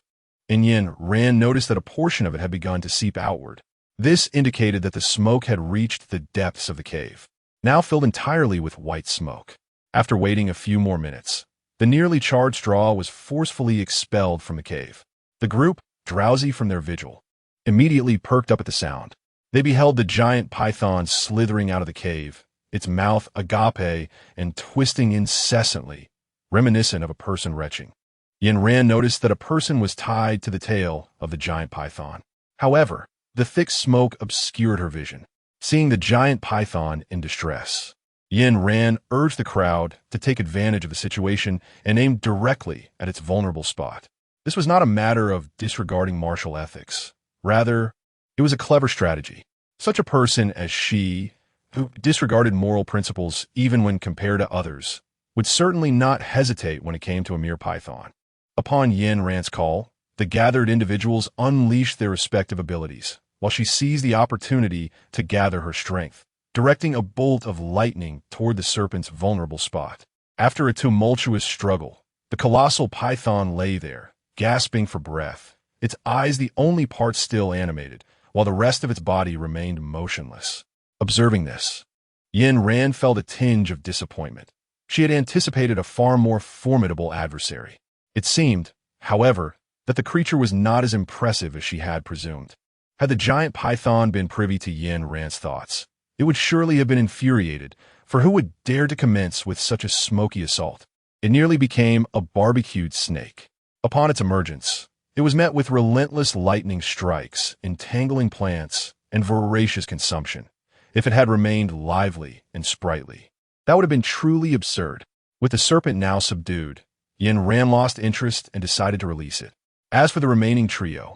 and Yin Ran noticed that a portion of it had begun to seep outward. This indicated that the smoke had reached the depths of the cave, now filled entirely with white smoke. After waiting a few more minutes, the nearly charred straw was forcefully expelled from the cave. The group, drowsy from their vigil, immediately perked up at the sound. They beheld the giant python slithering out of the cave, its mouth agape and twisting incessantly, reminiscent of a person retching. Yin Ran noticed that a person was tied to the tail of the giant python. However, the thick smoke obscured her vision. Seeing the giant python in distress, Yin Ran urged the crowd to take advantage of the situation and aim directly at its vulnerable spot. This was not a matter of disregarding martial ethics. Rather, it was a clever strategy. Such a person as she, who disregarded moral principles even when compared to others, would certainly not hesitate when it came to a mere python. Upon Yin Ran's call, the gathered individuals unleashed their respective abilities, while she seized the opportunity to gather her strength, directing a bolt of lightning toward the serpent's vulnerable spot. After a tumultuous struggle, the colossal python lay there, gasping for breath, its eyes the only part still animated, while the rest of its body remained motionless. Observing this, Yin Ran felt a tinge of disappointment. She had anticipated a far more formidable adversary. It seemed, however, that the creature was not as impressive as she had presumed. Had the giant python been privy to Yin Ran's thoughts, it would surely have been infuriated, for who would dare to commence with such a smoky assault? It nearly became a barbecued snake. Upon its emergence, it was met with relentless lightning strikes, entangling plants, and voracious consumption. If it had remained lively and sprightly, that would have been truly absurd. With the serpent now subdued, Yin Ran lost interest and decided to release it. As for the remaining trio,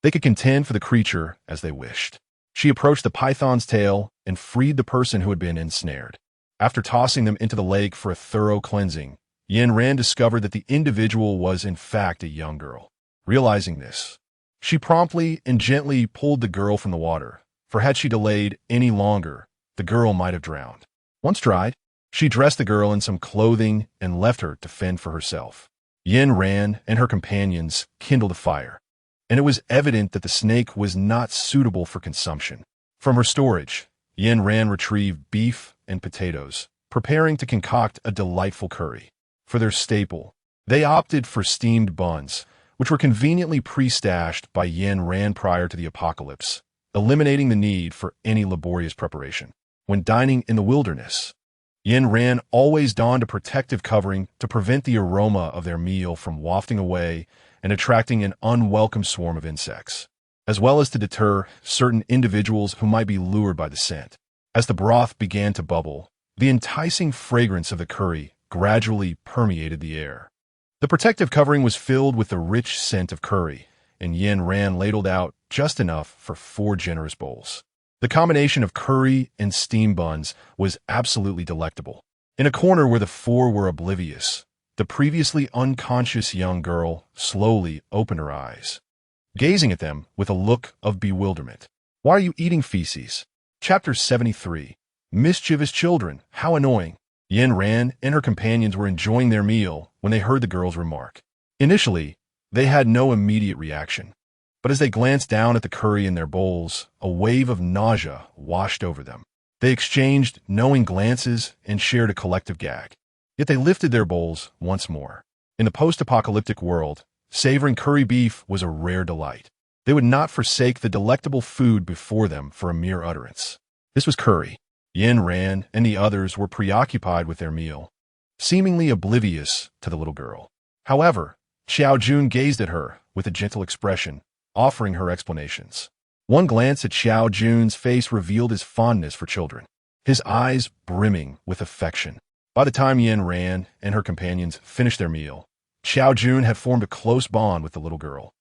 they could contend for the creature as they wished. She approached the python's tail and freed the person who had been ensnared. After tossing them into the lake for a thorough cleansing, Yin Ran discovered that the individual was in fact a young girl. Realizing this, she promptly and gently pulled the girl from the water, for had she delayed any longer, the girl might have drowned. Once dried, she dressed the girl in some clothing and left her to fend for herself. Yin Ran and her companions kindled a fire, and it was evident that the snake was not suitable for consumption. From her storage, Yin Ran retrieved beef and potatoes, preparing to concoct a delightful curry. For their staple, they opted for steamed buns, which were conveniently pre-stashed by Yin Ran prior to the apocalypse, eliminating the need for any laborious preparation. When dining in the wilderness, Yin Ran always donned a protective covering to prevent the aroma of their meal from wafting away and attracting an unwelcome swarm of insects, as well as to deter certain individuals who might be lured by the scent. As the broth began to bubble, the enticing fragrance of the curry gradually permeated the air. The protective covering was filled with the rich scent of curry, and Yin Ran ladled out just enough for 4 generous bowls. The combination of curry and steam buns was absolutely delectable. In a corner where the 4 were oblivious, the previously unconscious young girl slowly opened her eyes, gazing at them with a look of bewilderment. "Why are you eating feces?" Chapter 73. Mischievous children, how annoying. Yin Ran and her companions were enjoying their meal when they heard the girl's remark. Initially, they had no immediate reaction, but as they glanced down at the curry in their bowls, a wave of nausea washed over them. They exchanged knowing glances and shared a collective gag. Yet they lifted their bowls once more. In the post-apocalyptic world, savoring curry beef was a rare delight. They would not forsake the delectable food before them for a mere utterance. This was curry. Yin Ran and the others were preoccupied with their meal, seemingly oblivious to the little girl. However, Xiao Jun gazed at her with a gentle expression, offering her explanations. One glance at Xiao Jun's face revealed his fondness for children, his eyes brimming with affection. By the time Yin Ran and her companions finished their meal, Xiao Jun had formed a close bond with the little girl,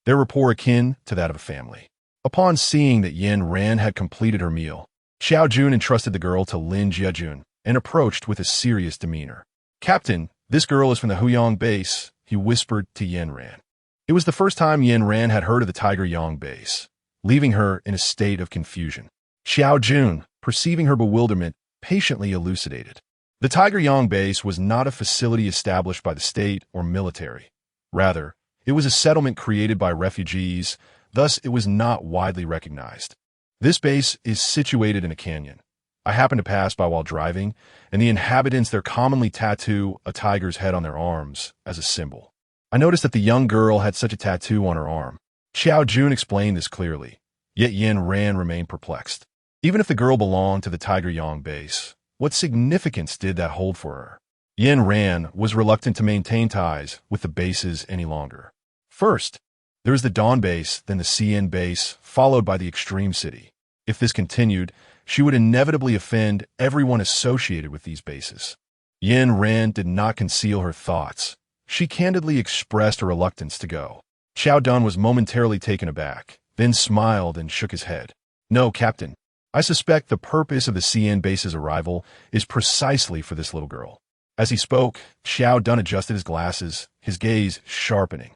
their rapport akin to that of a family. Upon seeing that Yin Ran had completed her meal, Xiao Jun entrusted the girl to Lin Jiajun and approached with a serious demeanor. "Captain, this girl is from the Huyang base," he whispered to Yin Ran. It was the first time Yin Ran had heard of the Tiger Yang base, leaving her in a state of confusion. Xiao Jun, perceiving her bewilderment, patiently elucidated. The Tiger Yang base was not a facility established by the state or military. Rather, it was a settlement created by refugees, thus it was not widely recognized. This base is situated in a canyon. I happened to pass by while driving, and the inhabitants there commonly tattoo a tiger's head on their arms as a symbol. I noticed that the young girl had such a tattoo on her arm. Xiao Jun explained this clearly, yet Yin Ran remained perplexed. Even if the girl belonged to the Tiger Yang base, what significance did that hold for her? Yin Ran was reluctant to maintain ties with the bases any longer. First, there was the Dawn base, then the CN base, followed by the Extreme City. If this continued, she would inevitably offend everyone associated with these bases. Yin Ran did not conceal her thoughts. she candidly expressed a reluctance to go. Xiao Dun was momentarily taken aback, then smiled and shook his head. "No, Captain. I suspect the purpose of the CN base's arrival is precisely for this little girl." As he spoke, Xiao Dun adjusted his glasses, his gaze sharpening.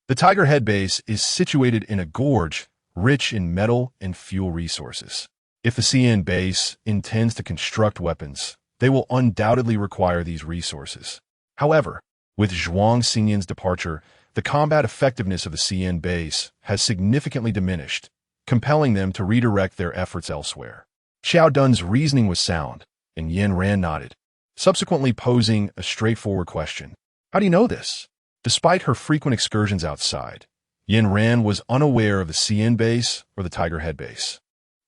The Tiger Head base is situated in a gorge rich in metal and fuel resources. If the CN base intends to construct weapons, they will undoubtedly require these resources. However, with Zhuang Xingyan's departure, the combat effectiveness of the CN base has significantly diminished, compelling them to redirect their efforts elsewhere. Xiao Dun's reasoning was sound, and Yin Ran nodded, subsequently posing a straightforward question. "How do you know this?" Despite her frequent excursions outside, Yin Ran was unaware of the CN base or the Tiger Head base.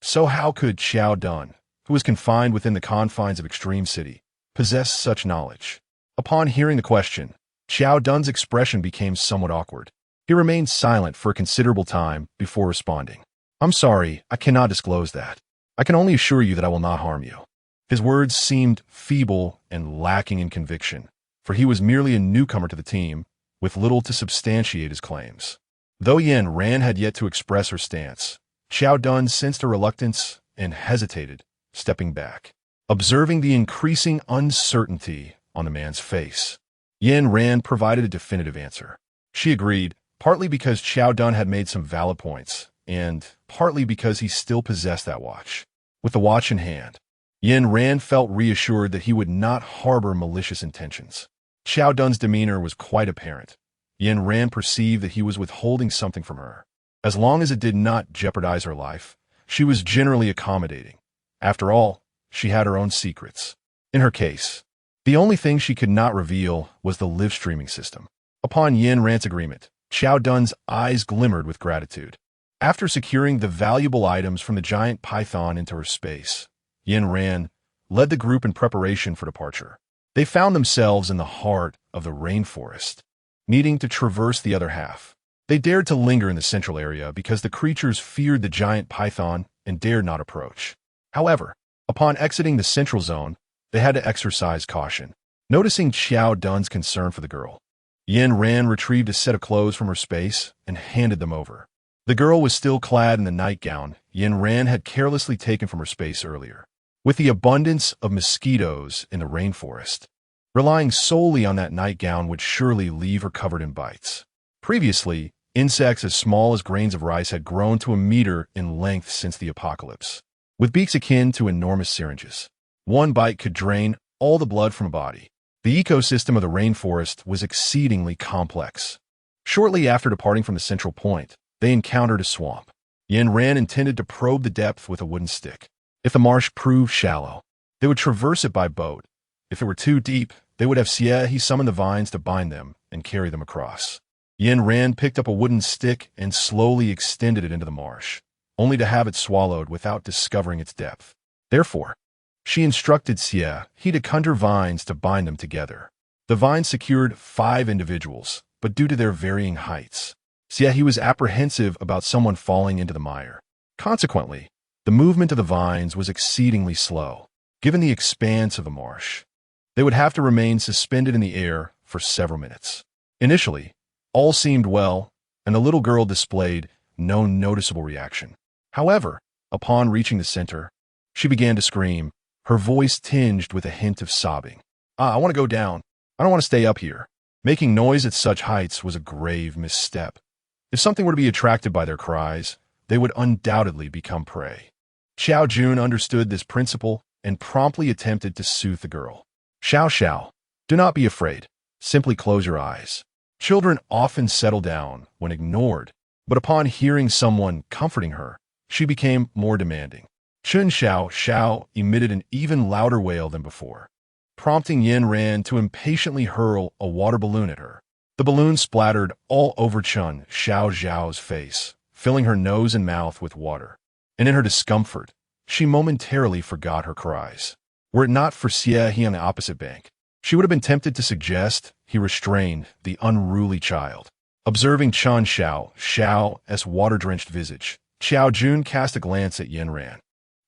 So how could Xiao Dun, who was confined within the confines of Extreme City, possess such knowledge? Upon hearing the question, Xiao Dun's expression became somewhat awkward. He remained silent for a considerable time before responding. "I'm sorry, I cannot disclose that. I can only assure you that I will not harm you." His words seemed feeble and lacking in conviction, for he was merely a newcomer to the team, with little to substantiate his claims. Though Yin Ran had yet to express her stance, Xiao Dun sensed a reluctance and hesitated, stepping back, observing the increasing uncertainty on the man's face. Yin Ran provided a definitive answer. She agreed, partly because Xiao Dun had made some valid points, and partly because he still possessed that watch. With the watch in hand, Yin Ran felt reassured that he would not harbor malicious intentions. Xiao Dun's demeanor was quite apparent. Yin Ran perceived that he was withholding something from her. As long as it did not jeopardize her life, she was generally accommodating. After all, she had her own secrets. In her case, the only thing she could not reveal was the live streaming system. Upon Yin Ran's agreement, Xiao Dun's eyes glimmered with gratitude. After securing the valuable items from the giant python into her space, Yin Ran led the group in preparation for departure. They found themselves in the heart of the rainforest, needing to traverse the other half. They dared to linger in the central area because the creatures feared the giant python and dared not approach. However, upon exiting the central zone, they had to exercise caution. Noticing Xiao Dun's concern for the girl, Yin Ran retrieved a set of clothes from her space and handed them over. The girl was still clad in the nightgown Yin Ran had carelessly taken from her space earlier. With the abundance of mosquitoes in the rainforest, relying solely on that nightgown would surely leave her covered in bites. Previously, insects as small as grains of rice had grown to a meter in length since the apocalypse, with beaks akin to enormous syringes. One bite could drain all the blood from a body. The ecosystem of the rainforest was exceedingly complex. Shortly after departing from the central point, they encountered a swamp. Yin Ran intended to probe the depth with a wooden stick. If the marsh proved shallow, they would traverse it by boat. If it were too deep, they would have Xie summon the vines to bind them and carry them across. Yin Ran picked up a wooden stick and slowly extended it into the marsh, only to have it swallowed without discovering its depth. Therefore, she instructed Xie to conjure vines to bind them together. The vines secured 5 individuals, but due to their varying heights, Xie was apprehensive about someone falling into the mire. Consequently, the movement of the vines was exceedingly slow. Given the expanse of the marsh, they would have to remain suspended in the air for several minutes. Initially, all seemed well, and the little girl displayed no noticeable reaction. However, upon reaching the center, she began to scream, her voice tinged with a hint of sobbing. I want to go down. I don't want to stay up here." Making noise at such heights was a grave misstep. If something were to be attracted by their cries, they would undoubtedly become prey. Xiao Jun understood this principle and promptly attempted to soothe the girl. Xiao, do not be afraid. Simply close your eyes. Children often settle down when ignored, but upon hearing someone comforting her, she became more demanding. Chun Xiao emitted an even louder wail than before, prompting Yin Ran to impatiently hurl a water balloon at her. The balloon splattered all over Chun Xiao's face, filling her nose and mouth with water. And in her discomfort, she momentarily forgot her cries. Were it not for Xie on the opposite bank, she would have been tempted to suggest he restrained the unruly child. Observing Chun Xiao's water-drenched visage, Xiao Jun cast a glance at Yin Ran.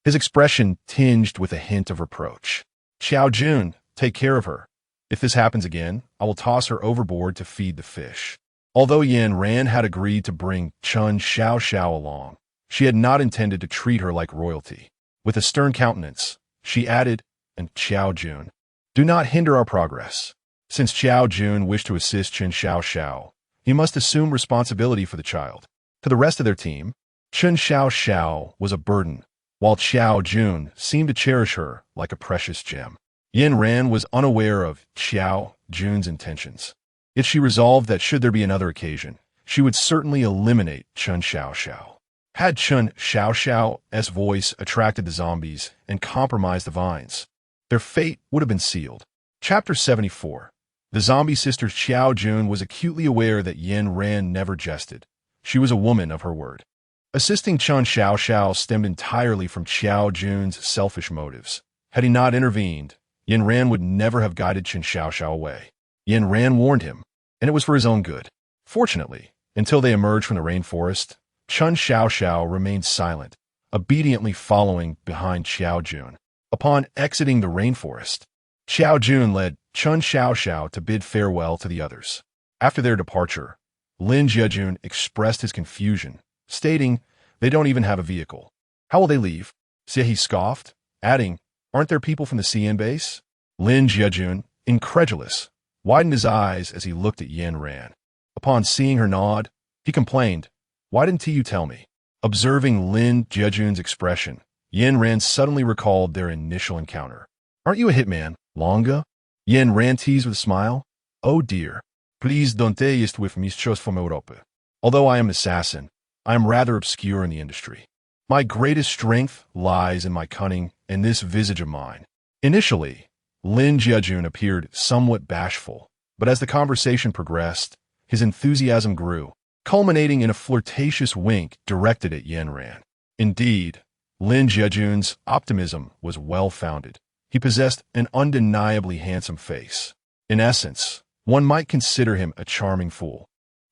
His expression tinged with a hint of reproach. "Xiao Jun, take care of her. If this happens again, I will toss her overboard to feed the fish. Although Yin Ran had agreed to bring Chen Xiao along, she had not intended to treat her like royalty. With a stern countenance, she added, "And Xiao Jun, do not hinder our progress." Since Xiao Jun wished to assist Chen Xiao, he must assume responsibility for the child. To the rest of their team, Chen Xiao was a burden, while Xiao Jun seemed to cherish her like a precious gem. Yin Ran was unaware of Xiao Jun's intentions. Yet she resolved that should there be another occasion, she would certainly eliminate Chen Xiao. Had Chen Xiao's voice attracted the zombies and compromised the vines, their fate would have been sealed. Chapter 74. The zombie sister Xiao Jun was acutely aware that Yin Ran never jested. She was a woman of her word. Assisting Chen Xiao stemmed entirely from Xiao Jun's selfish motives. Had he not intervened, Yin Ran would never have guided Chen Xiao away. Yin Ran warned him, and it was for his own good. Fortunately, until they emerged from the rainforest, Chen Xiao remained silent, obediently following behind Xiao Jun. Upon exiting the rainforest, Xiao Jun led Chen Xiao to bid farewell to the others. After their departure, Lin Jiajun expressed his confusion, stating, "They don't even have a vehicle. How will they leave?" He scoffed, adding, "Aren't there people from the CN base?" Lin Jiajun, incredulous, widened his eyes as he looked at Yin Ran. Upon seeing her nod, he complained, "Why didn't you tell me?" Observing Lin Jiajun's expression, Yin Ran suddenly recalled their initial encounter. "Aren't you a hitman, Longa?" Yin Ran teased with a smile. "Oh dear. Please don't jest with me from Europa. Although I am an assassin, I am rather obscure in the industry. My greatest strength lies in my cunning and this visage of mine." Initially, Lin Jiajun appeared somewhat bashful, but as the conversation progressed, his enthusiasm grew, culminating in a flirtatious wink directed at Yin Ran. Indeed, Lin Jiajun's optimism was well-founded. He possessed an undeniably handsome face. In essence, one might consider him a charming fool,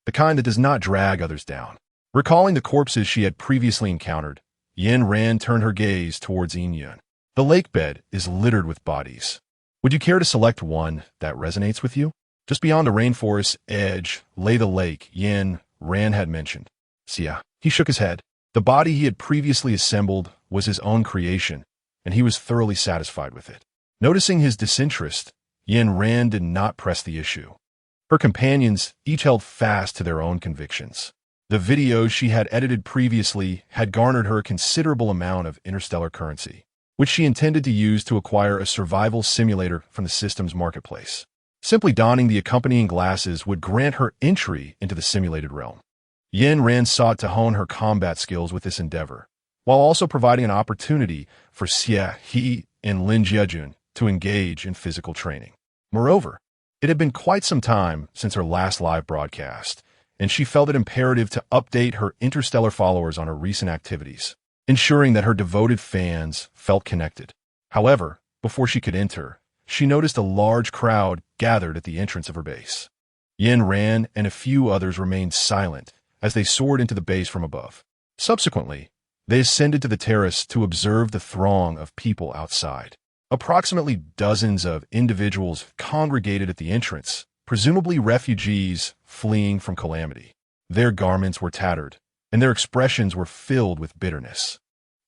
the kind that does not drag others down. Recalling the corpses she had previously encountered, Yin Ran turned her gaze towards Yun. "The lake bed is littered with bodies. Would you care to select one that resonates with you?" Just beyond the rainforest's edge lay the lake Yin Ran had mentioned. He shook his head. The body he had previously assembled was his own creation, and he was thoroughly satisfied with it. Noticing his disinterest, Yin Ran did not press the issue. Her companions each held fast to their own convictions. The videos she had edited previously had garnered her a considerable amount of interstellar currency, which she intended to use to acquire a survival simulator from the system's marketplace. Simply donning the accompanying glasses would grant her entry into the simulated realm. Yin Ran sought to hone her combat skills with this endeavor, while also providing an opportunity for He and Lin Jiajun to engage in physical training. Moreover, it had been quite some time since her last live broadcast, and she felt it imperative to update her interstellar followers on her recent activities, ensuring that her devoted fans felt connected. However, before she could enter, she noticed a large crowd gathered at the entrance of her base. Yin Ran and a few others remained silent as they soared into the base from above. Subsequently, they ascended to the terrace to observe the throng of people outside. Approximately dozens of individuals congregated at the entrance, presumably refugees fleeing from calamity. Their garments were tattered, and their expressions were filled with bitterness.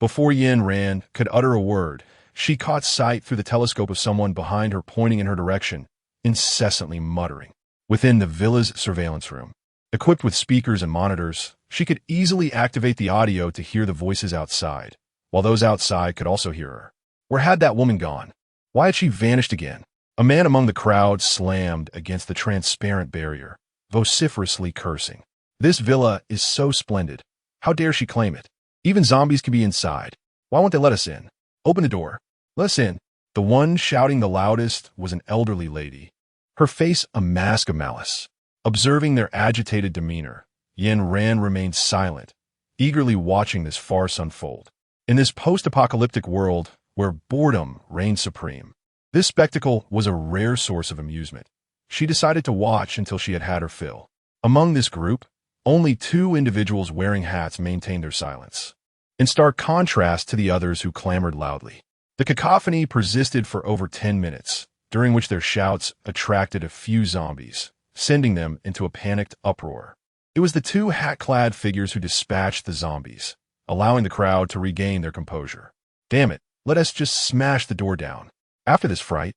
Before Yin Ran could utter a word, she caught sight through the telescope of someone behind her pointing in her direction, incessantly muttering. Within the villa's surveillance room, equipped with speakers and monitors, she could easily activate the audio to hear the voices outside, while those outside could also hear her. Where had that woman gone? Why had she vanished again? A man among the crowd slammed against the transparent barrier, vociferously cursing. "This villa is so splendid. How dare she claim it? Even zombies can be inside. Why won't they let us in? Open the door. Let us in." The one shouting the loudest was an elderly lady, her face a mask of malice. Observing their agitated demeanor, Yin Ran remained silent, eagerly watching this farce unfold. In this post-apocalyptic world where boredom reigned supreme, this spectacle was a rare source of amusement. She decided to watch until she had had her fill. Among this group, only 2 individuals wearing hats maintained their silence, in stark contrast to the others who clamored loudly. The cacophony persisted for over 10 minutes, during which their shouts attracted a few zombies, sending them into a panicked uproar. It was the two hat-clad figures who dispatched the zombies, allowing the crowd to regain their composure. Damn it, let us just smash the door down. After this fright,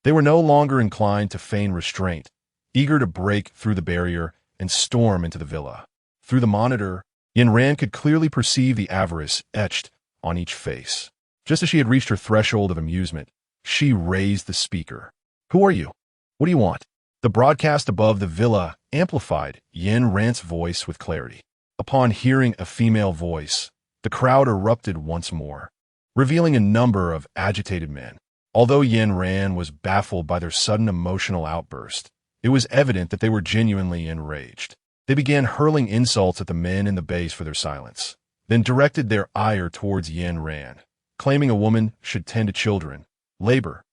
they were no longer inclined to feign restraint, eager to break through the barrier and storm into the villa. Through the monitor, Yin Ran could clearly perceive the avarice etched on each face. Just as she had reached her threshold of amusement, she raised the speaker. "Who are you? What do you want?" The broadcast above the villa amplified Yin Ran's voice with clarity. Upon hearing a female voice, the crowd erupted once more, revealing a number of agitated men. Although Yin Ran was baffled by their sudden emotional outburst, it was evident that they were genuinely enraged. They began hurling insults at the men in the base for their silence, then directed their ire towards Yin Ran, claiming a woman should tend to children, labor,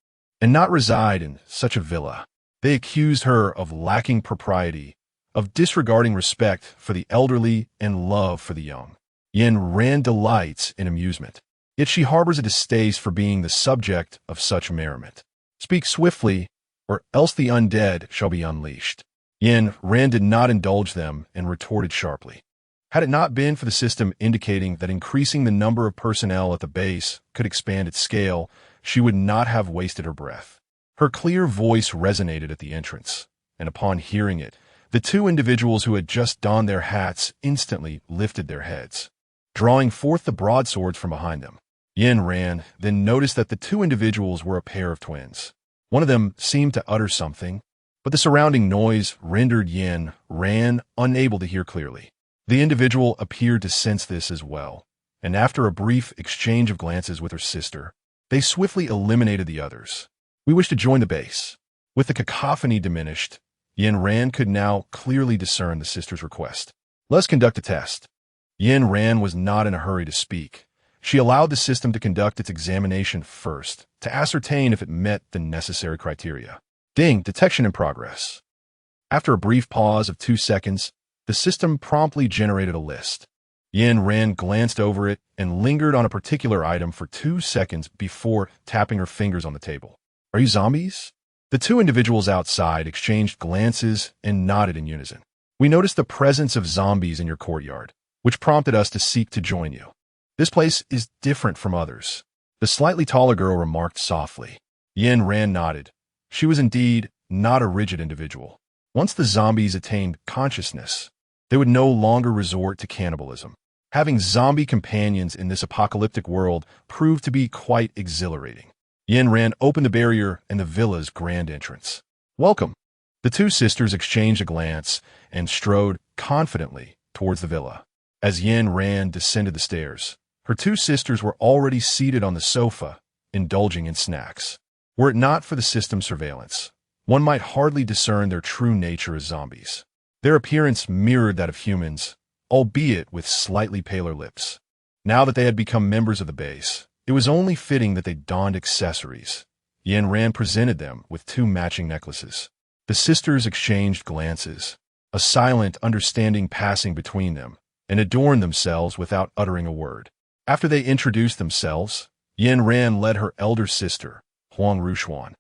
and not reside in such a villa. They accused her of lacking propriety, of disregarding respect for the elderly and love for the young. Yin Ran delights in amusement, yet she harbors a distaste for being the subject of such merriment. Speak swiftly, or else the undead shall be unleashed. Yin Ran did not indulge them and retorted sharply. Had it not been for the system indicating that increasing the number of personnel at the base could expand its scale, she would not have wasted her breath. Her clear voice resonated at the entrance, and upon hearing it, the two individuals who had just donned their hats instantly lifted their heads, drawing forth the broadswords from behind them. Yin Ran then noticed that the two individuals were a pair of twins. One of them seemed to utter something, but the surrounding noise rendered Yin Ran unable to hear clearly. The individual appeared to sense this as well, and after a brief exchange of glances with her sister, they swiftly eliminated the others. "We wish to join the base." With the cacophony diminished, Yin Ran could now clearly discern the sister's request. "Let's conduct a test." Yin Ran was not in a hurry to speak. She allowed the system to conduct its examination first, to ascertain if it met the necessary criteria. Ding, detection in progress. After a brief pause of 2 seconds, the system promptly generated a list. Yin Ran glanced over it and lingered on a particular item for 2 seconds before tapping her fingers on the table. "Are you zombies?" The two individuals outside exchanged glances and nodded in unison. "We noticed the presence of zombies in your courtyard, which prompted us to seek to join you. This place is different from others," the slightly taller girl remarked softly. Yin Ran nodded. She was indeed not a rigid individual. Once the zombies attained consciousness, they would no longer resort to cannibalism. Having zombie companions in this apocalyptic world proved to be quite exhilarating. Yin Ran opened the barrier and the villa's grand entrance. "Welcome." The two sisters exchanged a glance and strode confidently towards the villa. As Yin Ran descended the stairs, her two sisters were already seated on the sofa, indulging in snacks. Were it not for the system's surveillance, one might hardly discern their true nature as zombies. Their appearance mirrored that of humans, albeit with slightly paler lips. Now that they had become members of the base, it was only fitting that they donned accessories. Yin Ran presented them with 2 matching necklaces. The sisters exchanged glances, a silent understanding passing between them, and adorned themselves without uttering a word. After they introduced themselves, Yin Ran led her elder sister, Huang Ruxuan,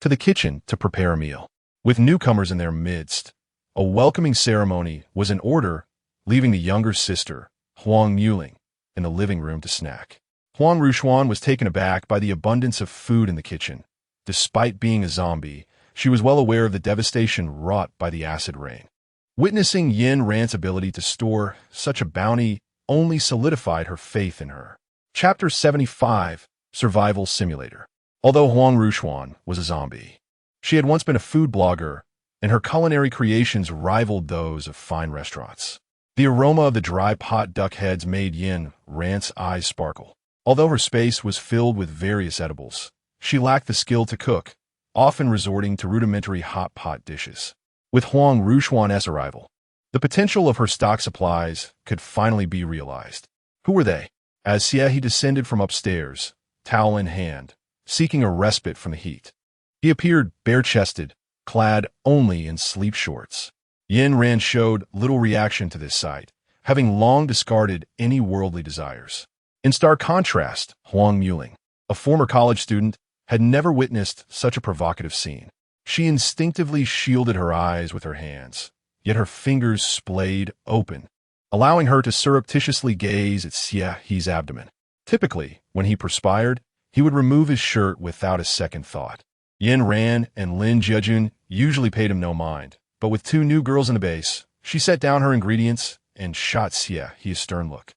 to the kitchen to prepare a meal. With newcomers in their midst, a welcoming ceremony was in order, leaving the younger sister, Huang Muling, in the living room to snack. Huang Ruxuan was taken aback by the abundance of food in the kitchen. Despite being a zombie, she was well aware of the devastation wrought by the acid rain. Witnessing Yin Ran's ability to store such a bounty only solidified her faith in her. Chapter 75, Survival Simulator. Although Huang Ruxuan was a zombie, she had once been a food blogger, and her culinary creations rivaled those of fine restaurants. The aroma of the dry pot duck heads made Yin Ran's eyes sparkle. Although her space was filled with various edibles, she lacked the skill to cook, often resorting to rudimentary hot pot dishes. With Huang Ruxuan's arrival, the potential of her stock supplies could finally be realized. Who were they? As Xie descended from upstairs, towel in hand, seeking a respite from the heat. He appeared bare-chested, clad only in sleep shorts. Yin Ran showed little reaction to this sight, having long discarded any worldly desires. In stark contrast, Huang Muling, a former college student, had never witnessed such a provocative scene. She instinctively shielded her eyes with her hands, yet her fingers splayed open, allowing her to surreptitiously gaze at Xie's abdomen. Typically, when he perspired, he would remove his shirt without a second thought. Yin Ran and Lin Jiejun usually paid him no mind, but with two new girls in the base, she set down her ingredients and shot Xie his stern look.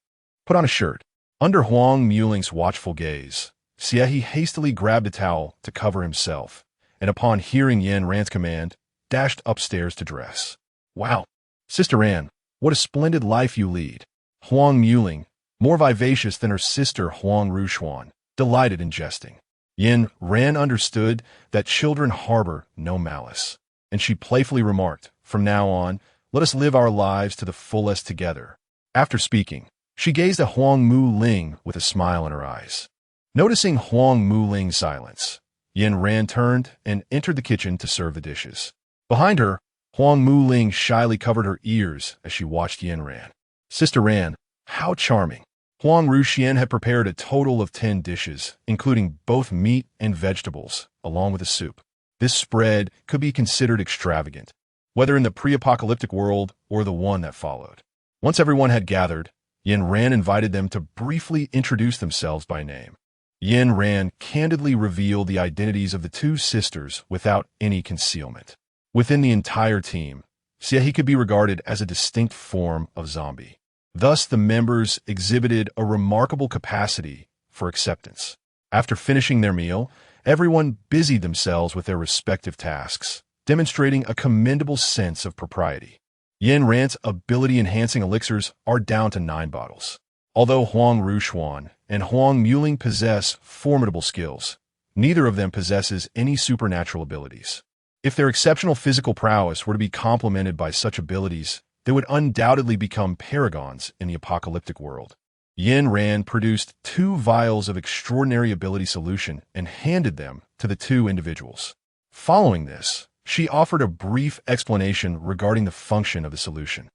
Put on a shirt. Under Huang Muling's watchful gaze, Xie hastily grabbed a towel to cover himself, and upon hearing Yin Ran's command, dashed upstairs to dress. Wow, Sister Ran, what a splendid life you lead. Huang Muling, more vivacious than her sister Huang Rushuan, delighted in jesting. Yin Ran understood that children harbor no malice, and she playfully remarked, "From now on, let us live our lives to the fullest together." After speaking, she gazed at Huang Muling with a smile in her eyes. Noticing Huang Muling's silence, Yin Ran turned and entered the kitchen to serve the dishes. Behind her, Huang Muling shyly covered her ears as she watched Yin Ran. Sister Ran, how charming. Huang Ruxian had prepared a total of 10 dishes, including both meat and vegetables, along with a soup. This spread could be considered extravagant, whether in the pre-apocalyptic world or the one that followed. Once everyone had gathered, Yin Ran invited them to briefly introduce themselves by name. Yin Ran candidly revealed the identities of the two sisters without any concealment. Within the entire team, Xie could be regarded as a distinct form of zombie. Thus, the members exhibited a remarkable capacity for acceptance. After finishing their meal, everyone busied themselves with their respective tasks, demonstrating a commendable sense of propriety. Yin Ran's ability-enhancing elixirs are down to 9 bottles. Although Huang Rushuan and Huang Muling possess formidable skills, neither of them possesses any supernatural abilities. If their exceptional physical prowess were to be complemented by such abilities, they would undoubtedly become paragons in the apocalyptic world. Yin Ran produced 2 vials of extraordinary ability solution and handed them to the 2 individuals. Following this, she offered a brief explanation regarding the function of the solution.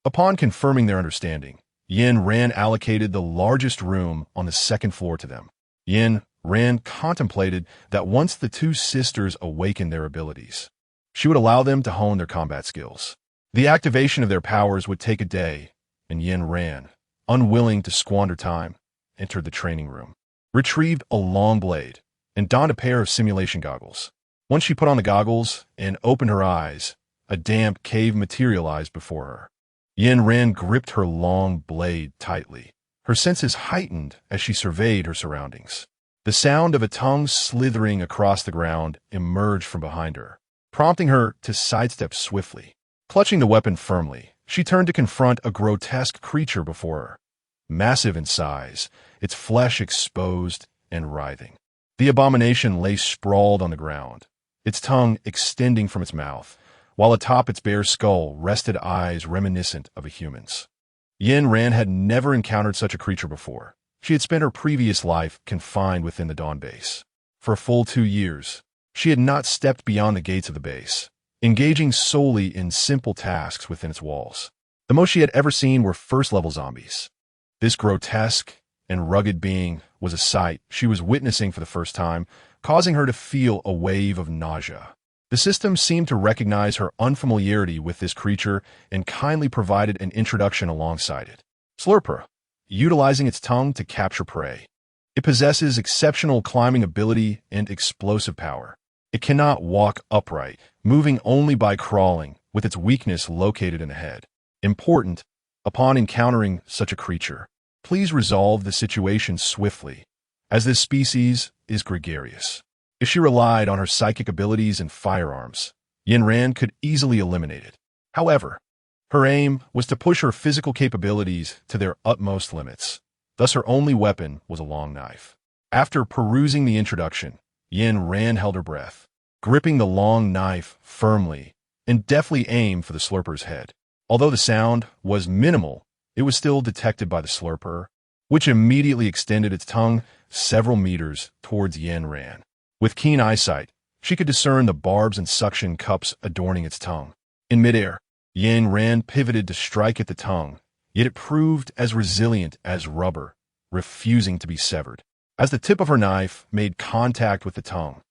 Upon confirming their understanding, Yin Ran allocated the largest room on the 2nd floor to them. Yin Ran contemplated that once the 2 sisters awakened their abilities, she would allow them to hone their combat skills. The activation of their powers would take a day, and Yin Ran, unwilling to squander time, entered the training room, retrieved a long blade, and donned a pair of simulation goggles. Once she put on the goggles and opened her eyes, a damp cave materialized before her. Yin Ran gripped her long blade tightly, her senses heightened as she surveyed her surroundings. The sound of a tongue slithering across the ground emerged from behind her, prompting her to sidestep swiftly. Clutching the weapon firmly, she turned to confront a grotesque creature before her. Massive in size, its flesh exposed and writhing. The abomination lay sprawled on the ground, its tongue extending from its mouth, while atop its bare skull rested eyes reminiscent of a human's. Yin Ran had never encountered such a creature before. She had spent her previous life confined within the Dawn base. For a full 2 years, she had not stepped beyond the gates of the base, engaging solely in simple tasks within its walls. The most she had ever seen were first-level zombies. This grotesque and rugged being was a sight she was witnessing for the first time, causing her to feel a wave of nausea. The system seemed to recognize her unfamiliarity with this creature and kindly provided an introduction alongside it. Slurper, utilizing its tongue to capture prey. It possesses exceptional climbing ability and explosive power. It cannot walk upright, moving only by crawling, with its weakness located in the head. Important, upon encountering such a creature, please resolve the situation swiftly, as this species is gregarious. If she relied on her psychic abilities and firearms, Yin Ran could easily eliminate it. However, her aim was to push her physical capabilities to their utmost limits. Thus her only weapon was a long knife. After perusing the introduction, Yin Ran held her breath, gripping the long knife firmly, and deftly aimed for the slurper's head. Although the sound was minimal, it was still detected by the slurper, which immediately extended its tongue several meters towards Yin Ran. With keen eyesight, she could discern the barbs and suction cups adorning its tongue. In midair, Yin Ran pivoted to strike at the tongue, yet it proved as resilient as rubber, refusing to be severed. as the tip of her knife made contact with the tongue.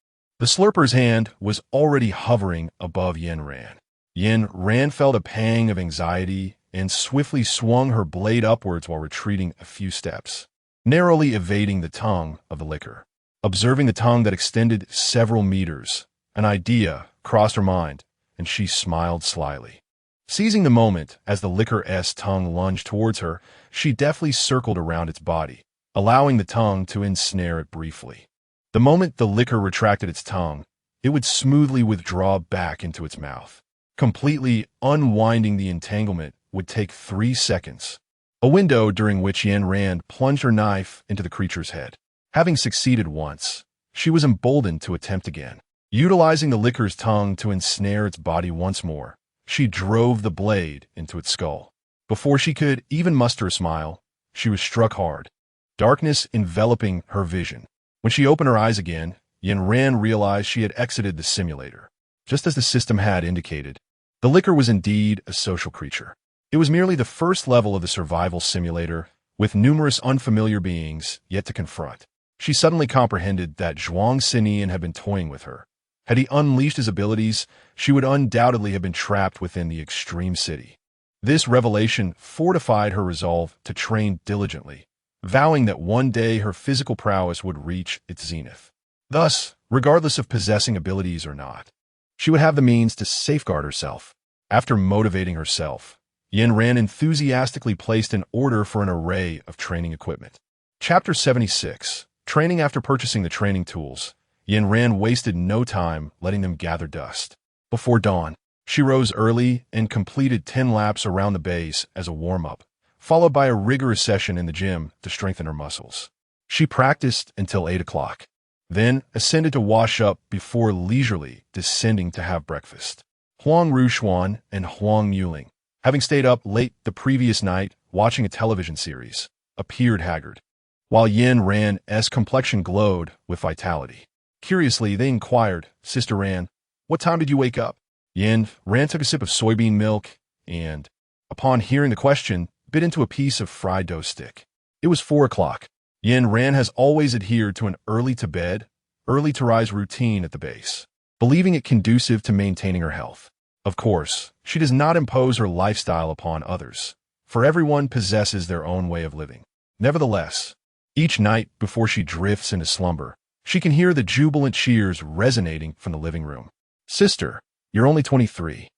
The slurper's hand was already hovering above Yin Ran. Yin Ran felt a pang of anxiety and swiftly swung her blade upwards while retreating a few steps, narrowly evading the tongue of the liquor. Observing the tongue that extended several meters, an idea crossed her mind, and she smiled slyly. Seizing the moment as the liquor's tongue lunged towards her, she deftly circled around its body, allowing the tongue to ensnare it briefly. The moment the liquor retracted its tongue, it would smoothly withdraw back into its mouth. Completely unwinding the entanglement would take 3 seconds, a window during which Yin Ran plunged her knife into the creature's head. Having succeeded once, she was emboldened to attempt again. Utilizing the liquor's tongue to ensnare its body once more, she drove the blade into its skull. Before she could even muster a smile, she was struck hard, darkness enveloping her vision. When she opened her eyes again, Yin Ran realized she had exited the simulator. Just as the system had indicated, the liquor was indeed a social creature. It was merely the first level of the survival simulator, with numerous unfamiliar beings yet to confront. She suddenly comprehended that Zhuang Xinian had been toying with her. Had he unleashed his abilities, she would undoubtedly have been trapped within the extreme city. This revelation fortified her resolve to train diligently, vowing that one day her physical prowess would reach its zenith. Thus, regardless of possessing abilities or not, she would have the means to safeguard herself. After motivating herself, Yin Ran enthusiastically placed an order for an array of training equipment. Chapter 76. Training. After purchasing the training tools, Yin Ran wasted no time letting them gather dust. Before dawn, she rose early and completed 10 laps around the base as a warm-up, followed by a rigorous session in the gym to strengthen her muscles. She practiced until 8 o'clock, then ascended to wash up before leisurely descending to have breakfast. Huang Ruxuan and Huang Muling, having stayed up late the previous night watching a television series, appeared haggard, while Yin Ran's complexion glowed with vitality. Curiously, they inquired, "Sister Ran, what time did you wake up?" Yin Ran took a sip of soybean milk and, upon hearing the question, bit into a piece of fried dough stick. It was 4 o'clock. Yin Ran has always adhered to an early-to-bed, early-to-rise routine at the base, believing it conducive to maintaining her health. Of course, she does not impose her lifestyle upon others, for everyone possesses their own way of living. Nevertheless, each night before she drifts into slumber, she can hear the jubilant cheers resonating from the living room. "Sister, you're only 23.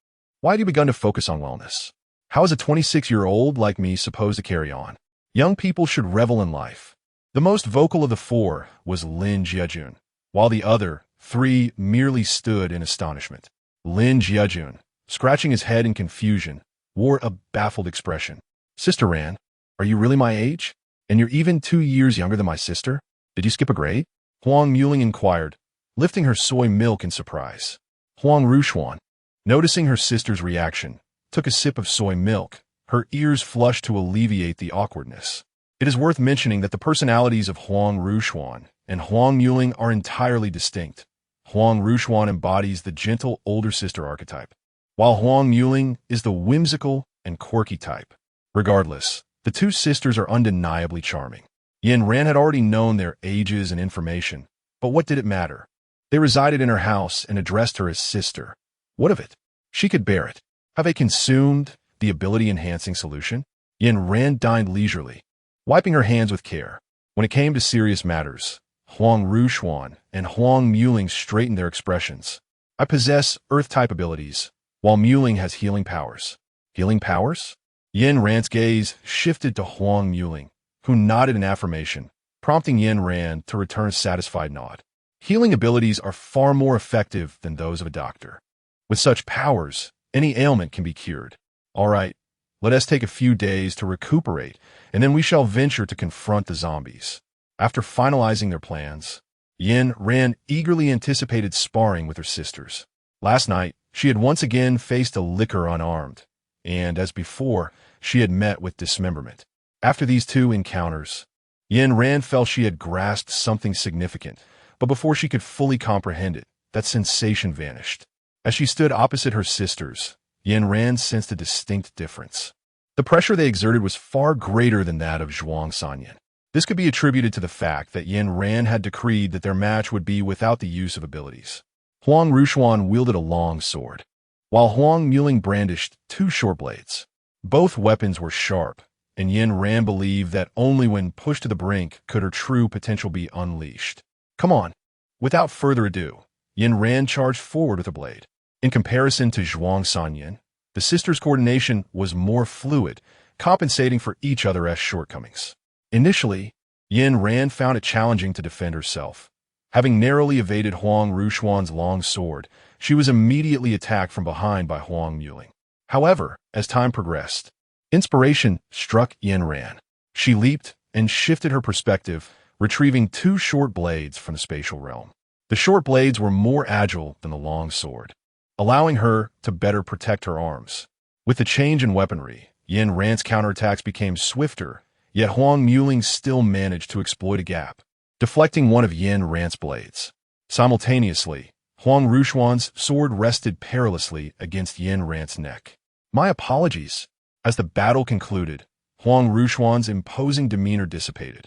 Why have you begun to focus on wellness? How is a 26-year-old like me supposed to carry on? Young people should revel in life." The most vocal of the 4 was Lin Jiajun, while the other 3 merely stood in astonishment. Lin Jiajun, scratching his head in confusion, wore a baffled expression. "Sister Ran, are you really my age? And you're even 2 years younger than my sister? Did you skip a grade?" Huang Muling inquired, lifting her soy milk in surprise. Huang Ruxuan, noticing her sister's reaction, took a sip of soy milk, her ears flushed to alleviate the awkwardness. It is worth mentioning that the personalities of Huang Ruxuan and Huang Muling are entirely distinct. Huang Ruxuan embodies the gentle older sister archetype, while Huang Muling is the whimsical and quirky type. Regardless, the 2 sisters are undeniably charming. Yin Ran had already known their ages and information, but what did it matter? They resided in her house and addressed her as sister. What of it? She could bear it. Have they consumed the ability-enhancing solution? Yin Ran dined leisurely, wiping her hands with care. When it came to serious matters, Huang Ruxuan and Huang Muling straightened their expressions. "I possess Earth-type abilities, while Muling has healing powers." "Healing powers?" Yin Ran's gaze shifted to Huang Muling, who nodded in affirmation, prompting Yin Ran to return a satisfied nod. Healing abilities are far more effective than those of a doctor. With such powers, any ailment can be cured. All right, let us take a few days to recuperate, and then we shall venture to confront the zombies. After finalizing their plans, Yin Ran eagerly anticipated sparring with her sisters. Last night, she had once again faced a liquor unarmed, and as before, she had met with dismemberment. After these 2 encounters, Yin Ran felt she had grasped something significant, but before she could fully comprehend it, that sensation vanished. As she stood opposite her sisters, Yin Ran sensed a distinct difference. The pressure they exerted was far greater than that of Zhuang Sanyan. This could be attributed to the fact that Yin Ran had decreed that their match would be without the use of abilities. Huang Ruchuan wielded a long sword, while Huang Muling brandished two short blades. Both weapons were sharp, and Yin Ran believed that only when pushed to the brink could her true potential be unleashed. Come on! Without further ado, Yin Ran charged forward with a blade. In comparison to Zhuang Sanyin, the sisters' coordination was more fluid, compensating for each other's shortcomings. Initially, Yin Ran found it challenging to defend herself. Having narrowly evaded Huang Ruchuan's long sword, she was immediately attacked from behind by Huang Muling. However, as time progressed, inspiration struck Yin Ran. She leaped and shifted her perspective, retrieving two short blades from the spatial realm. The short blades were more agile than the long sword, allowing her to better protect her arms. With the change in weaponry, Yin Ran's counterattacks became swifter, yet Huang Muling still managed to exploit a gap, deflecting one of Yin Ran's blades. Simultaneously, Huang Ruchuan's sword rested perilously against Yin Ran's neck. My apologies. As the battle concluded, Huang Ruchuan's imposing demeanor dissipated,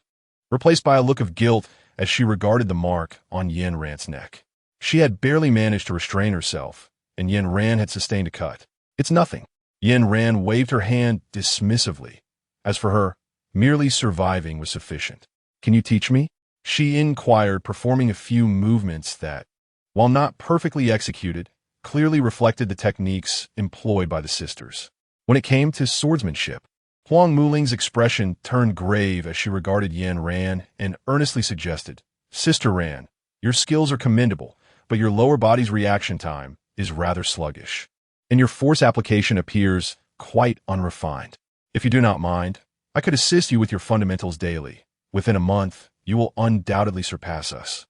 replaced by a look of guilt as she regarded the mark on Yin Ran's neck. She had barely managed to restrain herself, and Yin Ran had sustained a cut. It's nothing. Yin Ran waved her hand dismissively. As for her, merely surviving was sufficient. Can you teach me? She inquired, performing a few movements that, while not perfectly executed, clearly reflected the techniques employed by the sisters. When it came to swordsmanship, Huang Muling's expression turned grave as she regarded Yin Ran and earnestly suggested, Sister Ran, your skills are commendable, but your lower body's reaction time is rather sluggish, and your force application appears quite unrefined. If you do not mind, I could assist you with your fundamentals daily. Within a month, you will undoubtedly surpass us.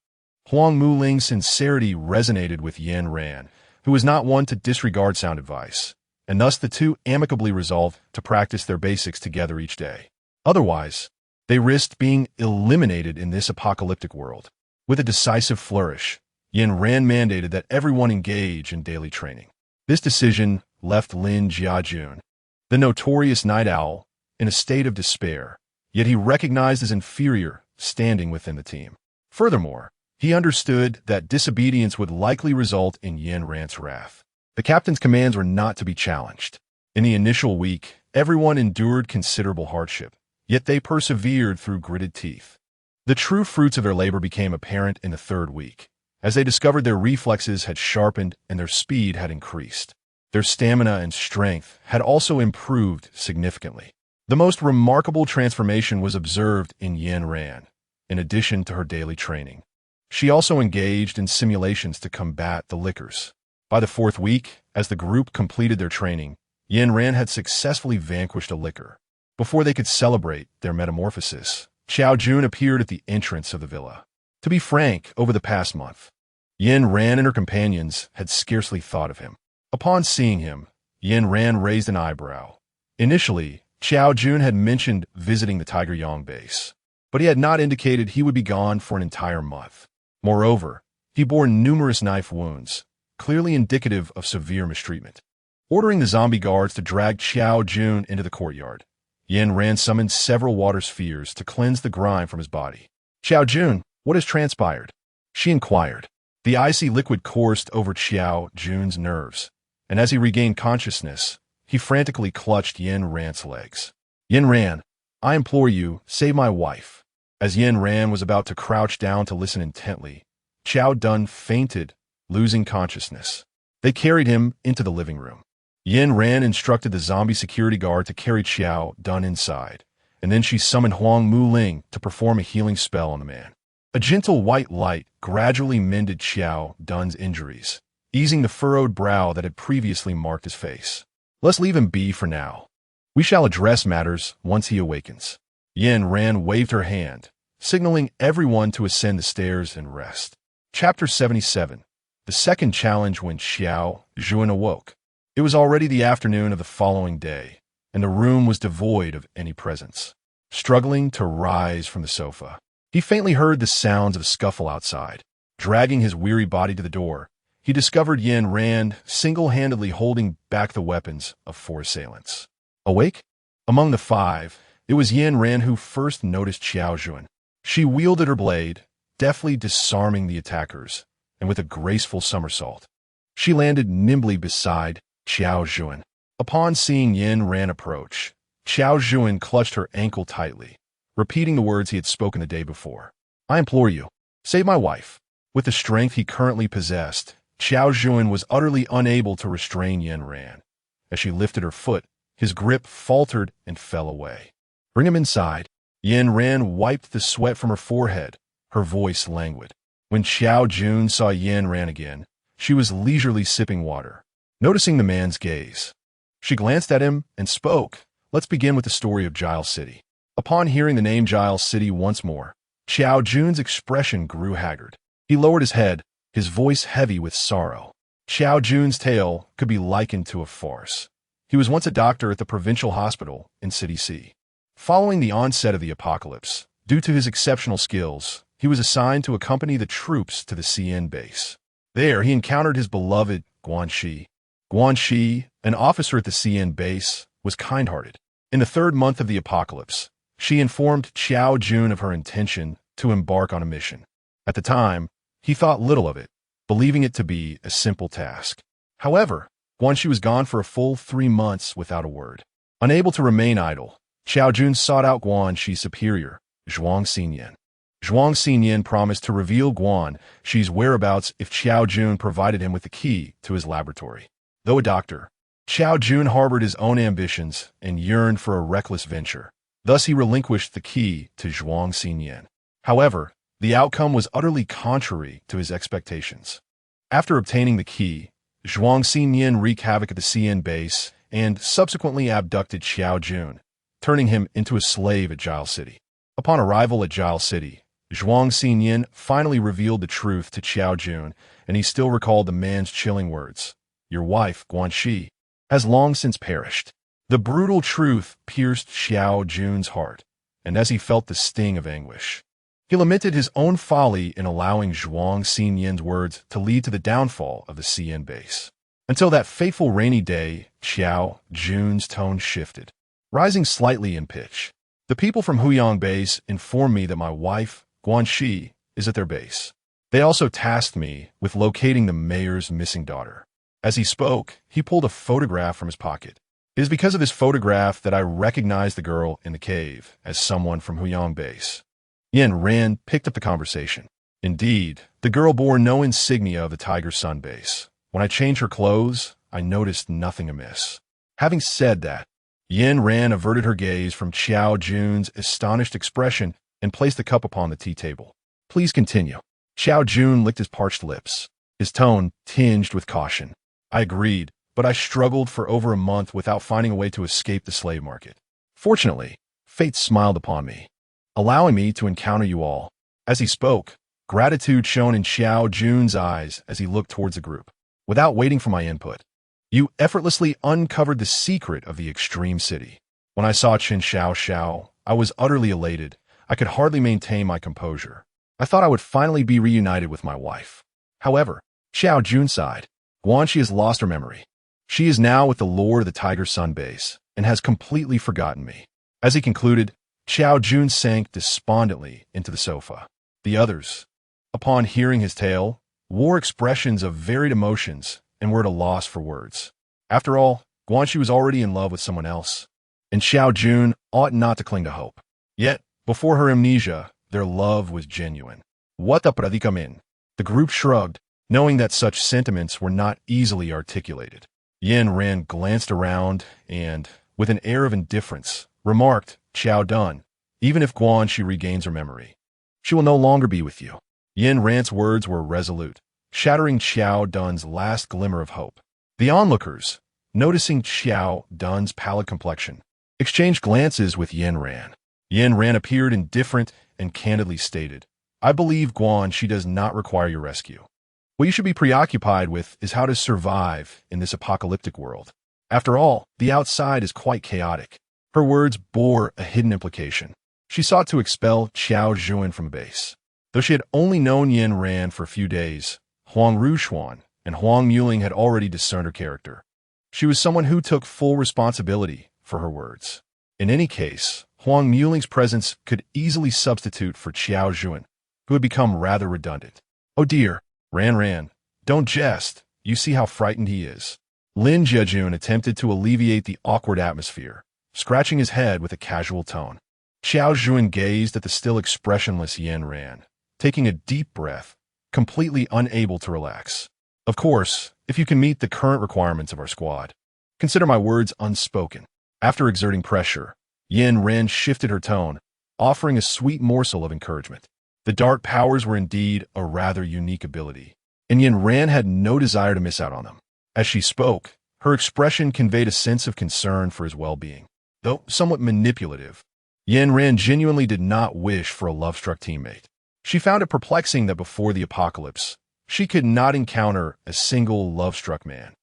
Huang Muling's sincerity resonated with Yin Ran, who was not one to disregard sound advice, and thus the two amicably resolved to practice their basics together each day. Otherwise, they risked being eliminated in this apocalyptic world. With a decisive flourish, Yin Ran mandated that everyone engage in daily training. This decision left Lin Jiajun, the notorious night owl, in a state of despair, yet he recognized his inferior standing within the team. Furthermore, he understood that disobedience would likely result in Yin Ran's wrath. The captain's commands were not to be challenged. In the initial week, everyone endured considerable hardship, yet they persevered through gritted teeth. The true fruits of their labor became apparent in the third week, as they discovered their reflexes had sharpened and their speed had increased. Their stamina and strength had also improved significantly. The most remarkable transformation was observed in Yin Ran, in addition to her daily training. She also engaged in simulations to combat the lickers. By the fourth week, as the group completed their training, Yin Ran had successfully vanquished a licker. Before they could celebrate their metamorphosis, Xiao Jun appeared at the entrance of the villa. To be frank, over the past month, Yin Ran and her companions had scarcely thought of him. Upon seeing him, Yin Ran raised an eyebrow. Initially, Xiao Jun had mentioned visiting the Tiger Yang base, but he had not indicated he would be gone for an entire month. Moreover, he bore numerous knife wounds, clearly indicative of severe mistreatment. Ordering the zombie guards to drag Xiao Jun into the courtyard, Yin Ran summoned several water spheres to cleanse the grime from his body. Xiao Jun, what has transpired? She inquired. The icy liquid coursed over Xiao Jun's nerves, and as he regained consciousness, he frantically clutched Yin Ran's legs. Yin Ran, I implore you, save my wife. As Yin Ran was about to crouch down to listen intently, Xiao Dun fainted, losing consciousness. They carried him into the living room. Yin Ran instructed the zombie security guard to carry Xiao Dun inside, and then she summoned Huang Muling to perform a healing spell on the man. A gentle white light gradually mended Xiao Dun's injuries, easing the furrowed brow that had previously marked his face. Let's leave him be for now. We shall address matters once he awakens. Yin Ran waved her hand, signaling everyone to ascend the stairs and rest. Chapter 77. The second challenge when Xiao Jun awoke. It was already the afternoon of the following day, and the room was devoid of any presence. Struggling to rise from the sofa, he faintly heard the sounds of a scuffle outside. Dragging his weary body to the door, he discovered Yin Ran single-handedly holding back the weapons of 4 assailants. Awake? Among the 5, It was Yin Ran who first noticed Xiao Jun. She wielded her blade, deftly disarming the attackers, and with a graceful somersault, she landed nimbly beside Xiao Jun. Upon seeing Yin Ran approach, Xiao Jun clutched her ankle tightly, repeating the words he had spoken the day before. I implore you, save my wife. With the strength he currently possessed, Xiao Jun was utterly unable to restrain Yin Ran. As she lifted her foot, his grip faltered and fell away. Bring him inside. Yin Ran wiped the sweat from her forehead, her voice languid. When Xiao Jun saw Yin Ran again, she was leisurely sipping water. Noticing the man's gaze, she glanced at him and spoke. Let's begin with the story of Giles City. Upon hearing the name Giles City once more, Xiao Jun's expression grew haggard. He lowered his head, his voice heavy with sorrow. Xiao Jun's tale could be likened to a farce. He was once a doctor at the provincial hospital in City C. Following the onset of the apocalypse, due to his exceptional skills, he was assigned to accompany the troops to the CN base. There, he encountered his beloved Guanxi. Guanxi, an officer at the CN base, was kind-hearted. In the third month of the apocalypse, she informed Xiao Jun of her intention to embark on a mission. At the time, he thought little of it, believing it to be a simple task. However, Guanxi was gone for a full 3 months without a word. Unable to remain idle, Xiao Jun sought out Guanxi's superior, Zhuang Xinyan. Zhuang Xinyan promised to reveal Guanxi's whereabouts if Xiao Jun provided him with the key to his laboratory. Though a doctor, Xiao Jun harbored his own ambitions and yearned for a reckless venture. Thus he relinquished the key to Zhuang Xinyan. However, the outcome was utterly contrary to his expectations. After obtaining the key, Zhuang Xinyan wreaked havoc at the CN base and subsequently abducted Xiao Jun, turning him into a slave at Giles City. Upon arrival at Giles City, Zhuang Xinyan finally revealed the truth to Xiao Jun, and he still recalled the man's chilling words. Your wife, Guanxi, has long since perished. The brutal truth pierced Xiao Jun's heart, and as he felt the sting of anguish, he lamented his own folly in allowing Zhuang Xinyan's words to lead to the downfall of the CN base. Until that fateful rainy day, Xiao Jun's tone shifted, rising slightly in pitch. The people from Huyang base informed me that my wife, Guanxi, is at their base. They also tasked me with locating the mayor's missing daughter. As he spoke, he pulled a photograph from his pocket. It is because of this photograph that I recognized the girl in the cave as someone from Huyang base. Yin Ran picked up the conversation. Indeed, the girl bore no insignia of the Tiger Sun base. When I changed her clothes, I noticed nothing amiss. Having said that, Yin Ran averted her gaze from Xiao Jun's astonished expression and placed the cup upon the tea table. Please continue. Xiao Jun licked his parched lips, his tone tinged with caution. I agreed, but I struggled for over a month without finding a way to escape the slave market. Fortunately, fate smiled upon me, allowing me to encounter you all. As he spoke, gratitude shone in Xiao Jun's eyes as he looked towards the group. Without waiting for my input, you effortlessly uncovered the secret of the extreme city. When I saw Qin Xiao, I was utterly elated. I could hardly maintain my composure. I thought I would finally be reunited with my wife. However, Xiao Jun sighed. Guanxi has lost her memory. She is now with the Lord of the Tiger Sun base and has completely forgotten me. As he concluded, Xiao Jun sank despondently into the sofa. The others, upon hearing his tale, wore expressions of varied emotions and were at a loss for words. After all, Guanxi was already in love with someone else, and Xiao Jun ought not to cling to hope. Yet, before her amnesia, their love was genuine. What the predicament? The group shrugged, knowing that such sentiments were not easily articulated. Yin Ran glanced around and, with an air of indifference, remarked, Xiao Dun, even if Guanxi regains her memory, she will no longer be with you. Yin Ran's words were resolute, shattering Xiao Dun's last glimmer of hope. The onlookers, noticing Xiao Dun's pallid complexion, exchanged glances with Yin Ran. Yin Ran appeared indifferent and candidly stated, I believe Guanxi does not require your rescue. What you should be preoccupied with is how to survive in this apocalyptic world. After all, the outside is quite chaotic. Her words bore a hidden implication. She sought to expel Xiao Jun from base. Though she had only known Yin Ran for a few days, Huang Ruxuan and Huang Muling had already discerned her character. She was someone who took full responsibility for her words. In any case, Huang Muling's presence could easily substitute for Qiao Zhuan, who had become rather redundant. "Oh dear, Ran, don't jest. You see how frightened he is." Lin Jiajun attempted to alleviate the awkward atmosphere, scratching his head with a casual tone. Qiao Zhuan gazed at the still expressionless Yin Ran, taking a deep breath, completely unable to relax. "Of course, if you can meet the current requirements of our squad. Consider my words unspoken." After exerting pressure, Yin Ran shifted her tone, offering a sweet morsel of encouragement. The dark powers were indeed a rather unique ability, and Yin Ran had no desire to miss out on them. As she spoke, her expression conveyed a sense of concern for his well-being. Though somewhat manipulative, Yin Ran genuinely did not wish for a love-struck teammate. She found it perplexing that before the apocalypse, she could not encounter a single love-struck man.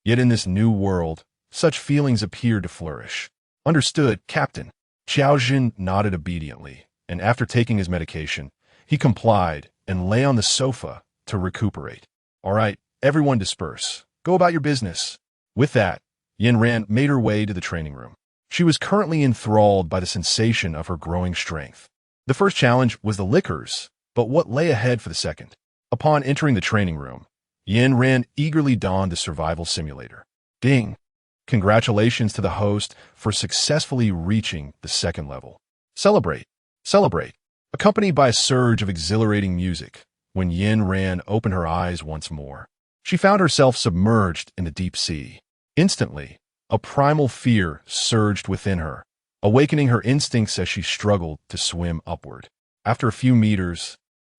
Yet in this new world, such feelings appeared to flourish. "Understood, Captain." Qiao Jin nodded obediently, and after taking his medication, he complied and lay on the sofa to recuperate. "All right, everyone disperse. Go about your business." With that, Yin Ran made her way to the training room. She was currently enthralled by the sensation of her growing strength. The first challenge was the liquors, but what lay ahead for the second? Upon entering the training room, Yin Ran eagerly donned the survival simulator. Ding! Congratulations to the host for successfully reaching the second level. Celebrate! Celebrate! Accompanied by a surge of exhilarating music, when Yin Ran opened her eyes once more, she found herself submerged in the deep sea. Instantly, a primal fear surged within her, awakening her instincts as she struggled to swim upward. After a few meters,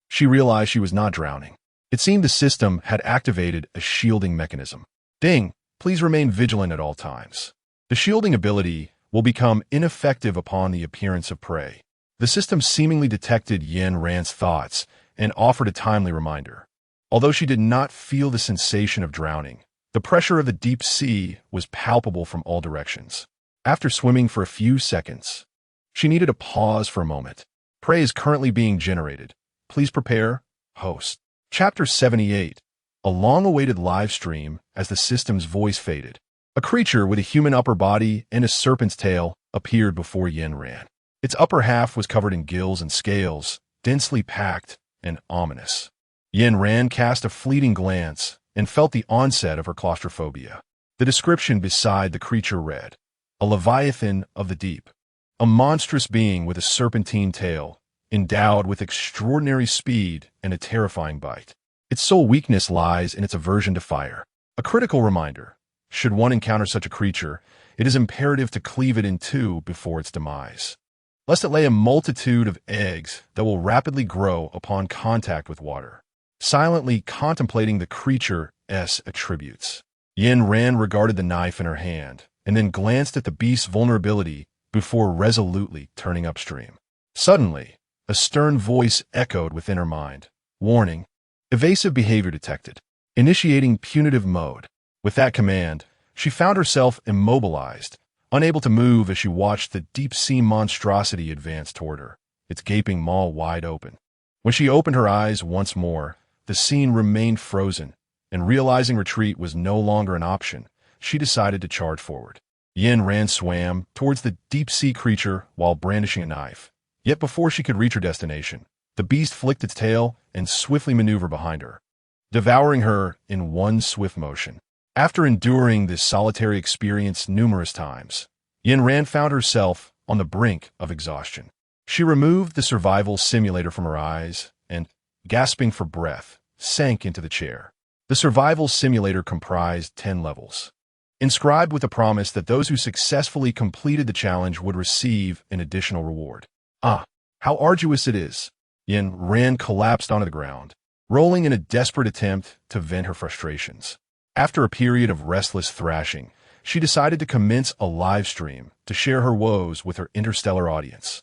she realized she was not drowning. It seemed the system had activated a shielding mechanism. Ding! Please remain vigilant at all times. The shielding ability will become ineffective upon the appearance of prey. The system seemingly detected Yin Ran's thoughts and offered a timely reminder. Although she did not feel the sensation of drowning, the pressure of the deep sea was palpable from all directions. After swimming for a few seconds, she needed to pause for a moment. Prey is currently being generated. Please prepare, host. Chapter 78. A long-awaited live stream as the system's voice faded. A creature with a human upper body and a serpent's tail appeared before Yin Ran. Its upper half was covered in gills and scales, densely packed and ominous. Yin Ran cast a fleeting glance and felt the onset of her claustrophobia. The description beside the creature read, "A leviathan of the deep, a monstrous being with a serpentine tail, endowed with extraordinary speed and a terrifying bite. Its sole weakness lies in its aversion to fire." A critical reminder: should one encounter such a creature, it is imperative to cleave it in two before its demise, lest it lay a multitude of eggs that will rapidly grow upon contact with water. Silently contemplating the creature's attributes, Yin Ran regarded the knife in her hand and then glanced at the beast's vulnerability before resolutely turning upstream. Suddenly, a stern voice echoed within her mind. Warning: evasive behavior detected. Initiating punitive mode. With that command, she found herself immobilized, unable to move as she watched the deep-sea monstrosity advance toward her, its gaping maw wide open. When she opened her eyes once more, the scene remained frozen, and realizing retreat was no longer an option, she decided to charge forward. Yin Ran swam towards the deep-sea creature while brandishing a knife. Yet before she could reach her destination, the beast flicked its tail and swiftly maneuvered behind her, devouring her in one swift motion. After enduring this solitary experience numerous times, Yin Ran found herself on the brink of exhaustion. She removed the survival simulator from her eyes and, gasping for breath, sank into the chair. The survival simulator comprised 10 levels, inscribed with the promise that those who successfully completed the challenge would receive an additional reward. Ah, how arduous it is! Yin Ran collapsed onto the ground, rolling in a desperate attempt to vent her frustrations. After a period of restless thrashing, she decided to commence a live stream to share her woes with her Interstellar audience.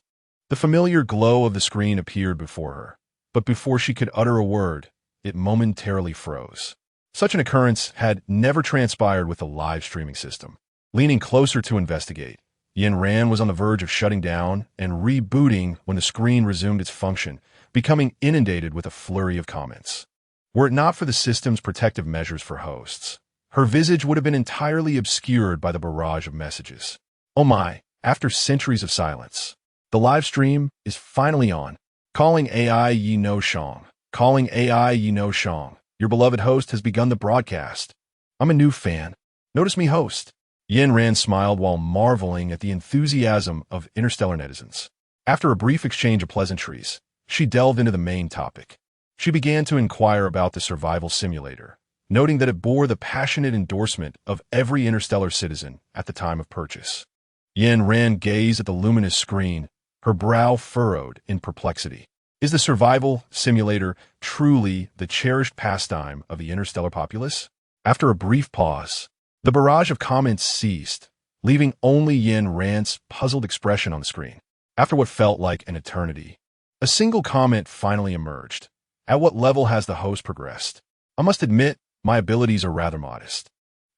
The familiar glow of the screen appeared before her, but before she could utter a word, it momentarily froze. Such an occurrence had never transpired with a live streaming system. Leaning closer to investigate, Yin Ran was on the verge of shutting down and rebooting when the screen resumed its function, becoming inundated with a flurry of comments. Were it not for the system's protective measures for hosts, her visage would have been entirely obscured by the barrage of messages. Oh my! After centuries of silence, The live stream is finally on. Calling AI Yi No Shang. Calling AI Yi No Shang. Your beloved host has begun the broadcast. I'm a new fan. Notice me host. Yin Ran smiled while marveling at the enthusiasm of Interstellar netizens. After a brief exchange of pleasantries, she delved into the main topic. She began to inquire about the survival simulator, noting that it bore the passionate endorsement of every interstellar citizen at the time of purchase. Yin Ran gazed at the luminous screen, her brow furrowed in perplexity. Is the survival simulator truly the cherished pastime of the interstellar populace? After a brief pause, the barrage of comments ceased, leaving only Yin Ran's puzzled expression on the screen. After what felt like an eternity, a single comment finally emerged. At what level has the host progressed? I must admit, my abilities are rather modest.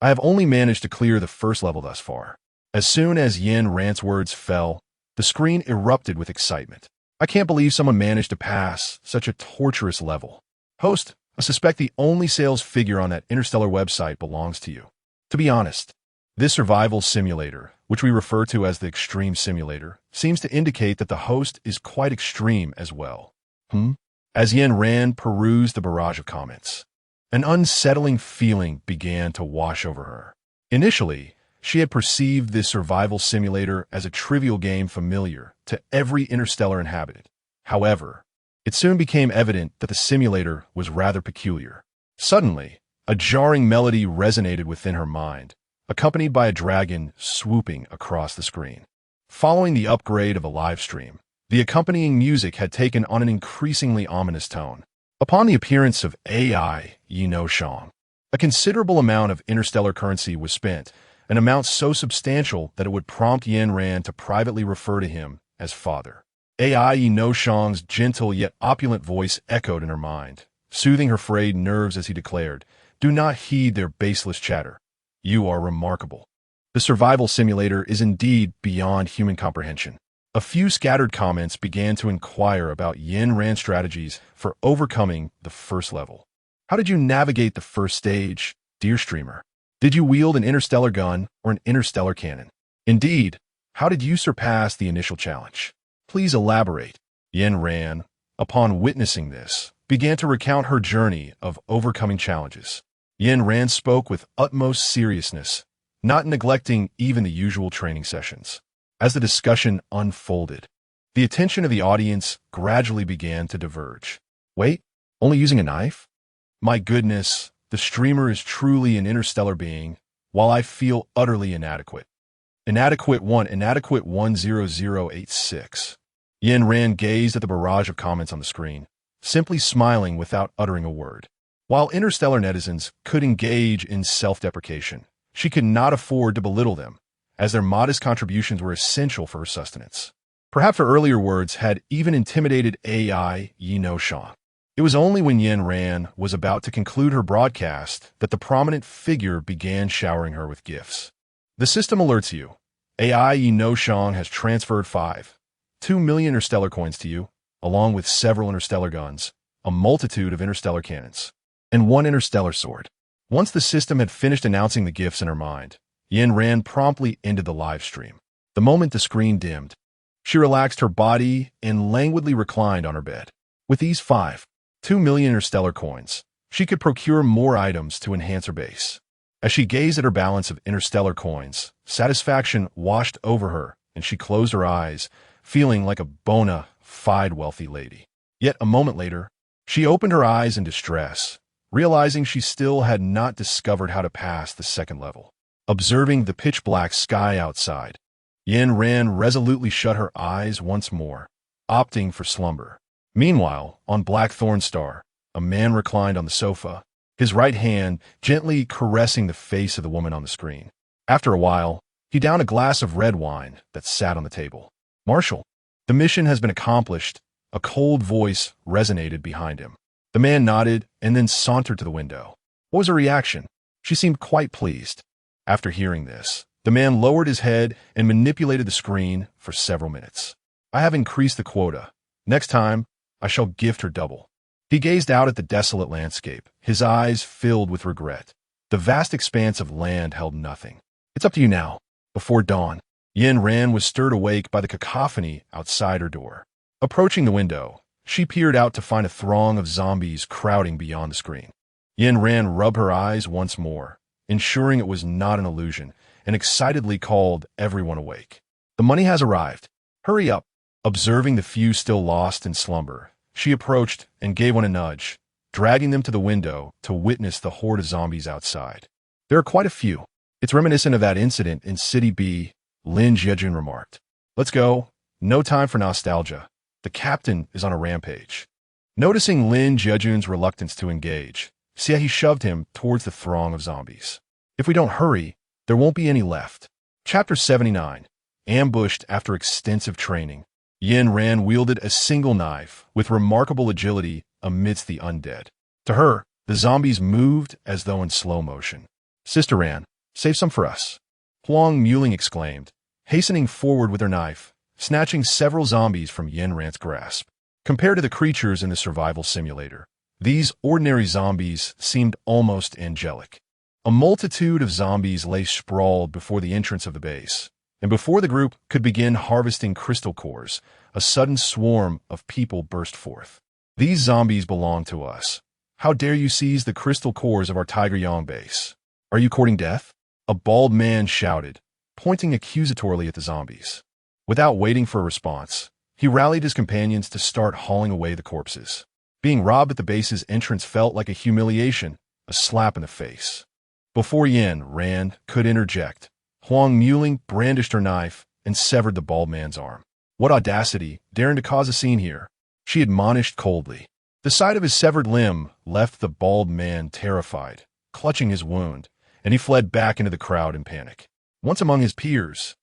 I have only managed to clear the first level thus far. As soon as Yin Ran's words fell, the screen erupted with excitement. I can't believe someone managed to pass such a torturous level. Host, I suspect the only sales figure on that Interstellar website belongs to you. To be honest, this survival simulator, which we refer to as the extreme simulator, seems to indicate that the host is quite extreme as well. As Yin Ran perused the barrage of comments, an unsettling feeling began to wash over her. Initially, she had perceived this survival simulator as a trivial game familiar to every interstellar inhabitant. However, it soon became evident that the simulator was rather peculiar. Suddenly, a jarring melody resonated within her mind, accompanied by a dragon swooping across the screen. Following the upgrade of a live stream, the accompanying music had taken on an increasingly ominous tone. Upon the appearance of AI Yi No Shang, a considerable amount of interstellar currency was spent, an amount so substantial that it would prompt Yin Ran to privately refer to him as father. AI Yi No Shang's gentle yet opulent voice echoed in her mind, soothing her frayed nerves as he declared, "Do not heed their baseless chatter. You are remarkable. The survival simulator is indeed beyond human comprehension." A few scattered comments began to inquire about Yin Ran's strategies for overcoming the first level. How did you navigate the first stage, dear streamer? Did you wield an interstellar gun or an interstellar cannon? Indeed, how did you surpass the initial challenge? Please elaborate. Yin Ran, upon witnessing this, began to recount her journey of overcoming challenges. Yin Ran spoke with utmost seriousness, not neglecting even the usual training sessions. As the discussion unfolded, the attention of the audience gradually began to diverge. Wait, only using a knife? My goodness, the streamer is truly an interstellar being, while I feel utterly inadequate. Inadequate 10086. Yin Ran gazed at the barrage of comments on the screen, simply smiling without uttering a word. While interstellar netizens could engage in self-deprecation, she could not afford to belittle them, as their modest contributions were essential for her sustenance. Perhaps her earlier words had even intimidated AI Yi No Shang. It was only when Yin Ran was about to conclude her broadcast that the prominent figure began showering her with gifts. The system alerts you. AI Yi No Shang has transferred 2 million interstellar coins to you, along with several interstellar guns, a multitude of interstellar cannons, and 1 interstellar sword. Once the system had finished announcing the gifts in her mind, Yin Ran promptly ended the live stream. The moment the screen dimmed, she relaxed her body and languidly reclined on her bed. With these 2 million interstellar coins, she could procure more items to enhance her base. As she gazed at her balance of interstellar coins, satisfaction washed over her, and she closed her eyes, feeling like a bona fide wealthy lady. Yet a moment later, she opened her eyes in distress, realizing she still had not discovered how to pass the second level. Observing the pitch-black sky outside, Yin Ran resolutely shut her eyes once more, opting for slumber. Meanwhile, on Blackthorn Star, a man reclined on the sofa, his right hand gently caressing the face of the woman on the screen. After a while, he downed a glass of red wine that sat on the table. "Marshal, the mission has been accomplished," a cold voice resonated behind him. The man nodded and then sauntered to the window. What was her reaction? She seemed quite pleased. After hearing this, the man lowered his head and manipulated the screen for several minutes. "I have increased the quota. Next time, I shall gift her double." He gazed out at the desolate landscape, his eyes filled with regret. The vast expanse of land held nothing. "It's up to you now, before dawn." Yin Ran was stirred awake by the cacophony outside her door. Approaching the window, she peered out to find a throng of zombies crowding beyond the screen. Yin Ran rubbed her eyes once more, ensuring it was not an illusion, and excitedly called everyone awake. The money has arrived. Hurry up. Observing the few still lost in slumber, she approached and gave one a nudge, dragging them to the window to witness the horde of zombies outside. There are quite a few. It's reminiscent of that incident in City B, Lin Jiejun remarked. Let's go. No time for nostalgia. The captain is on a rampage. Noticing Lin Jiejun's reluctance to engage, Xie shoved him towards the throng of zombies. If we don't hurry, there won't be any left. Chapter 79. Ambushed after extensive training, Yin Ran wielded a single knife with remarkable agility amidst the undead. To her, the zombies moved as though in slow motion. Sister Ran, save some for us. Huang Muling exclaimed, hastening forward with her knife, snatching several zombies from Yin Ran's grasp. Compared to the creatures in the survival simulator, these ordinary zombies seemed almost angelic. A multitude of zombies lay sprawled before the entrance of the base, and before the group could begin harvesting crystal cores, a sudden swarm of people burst forth. These zombies belong to us. How dare you seize the crystal cores of our Tiger Yang base? Are you courting death? A bald man shouted, pointing accusatorily at the zombies. Without waiting for a response, he rallied his companions to start hauling away the corpses. Being robbed at the base's entrance felt like a humiliation, a slap in the face. Before Yin Ran could interject, Huang Muling brandished her knife and severed the bald man's arm. What audacity, daring to cause a scene here, she admonished coldly. The sight of his severed limb left the bald man terrified, clutching his wound, and he fled back into the crowd in panic. Once among his peers,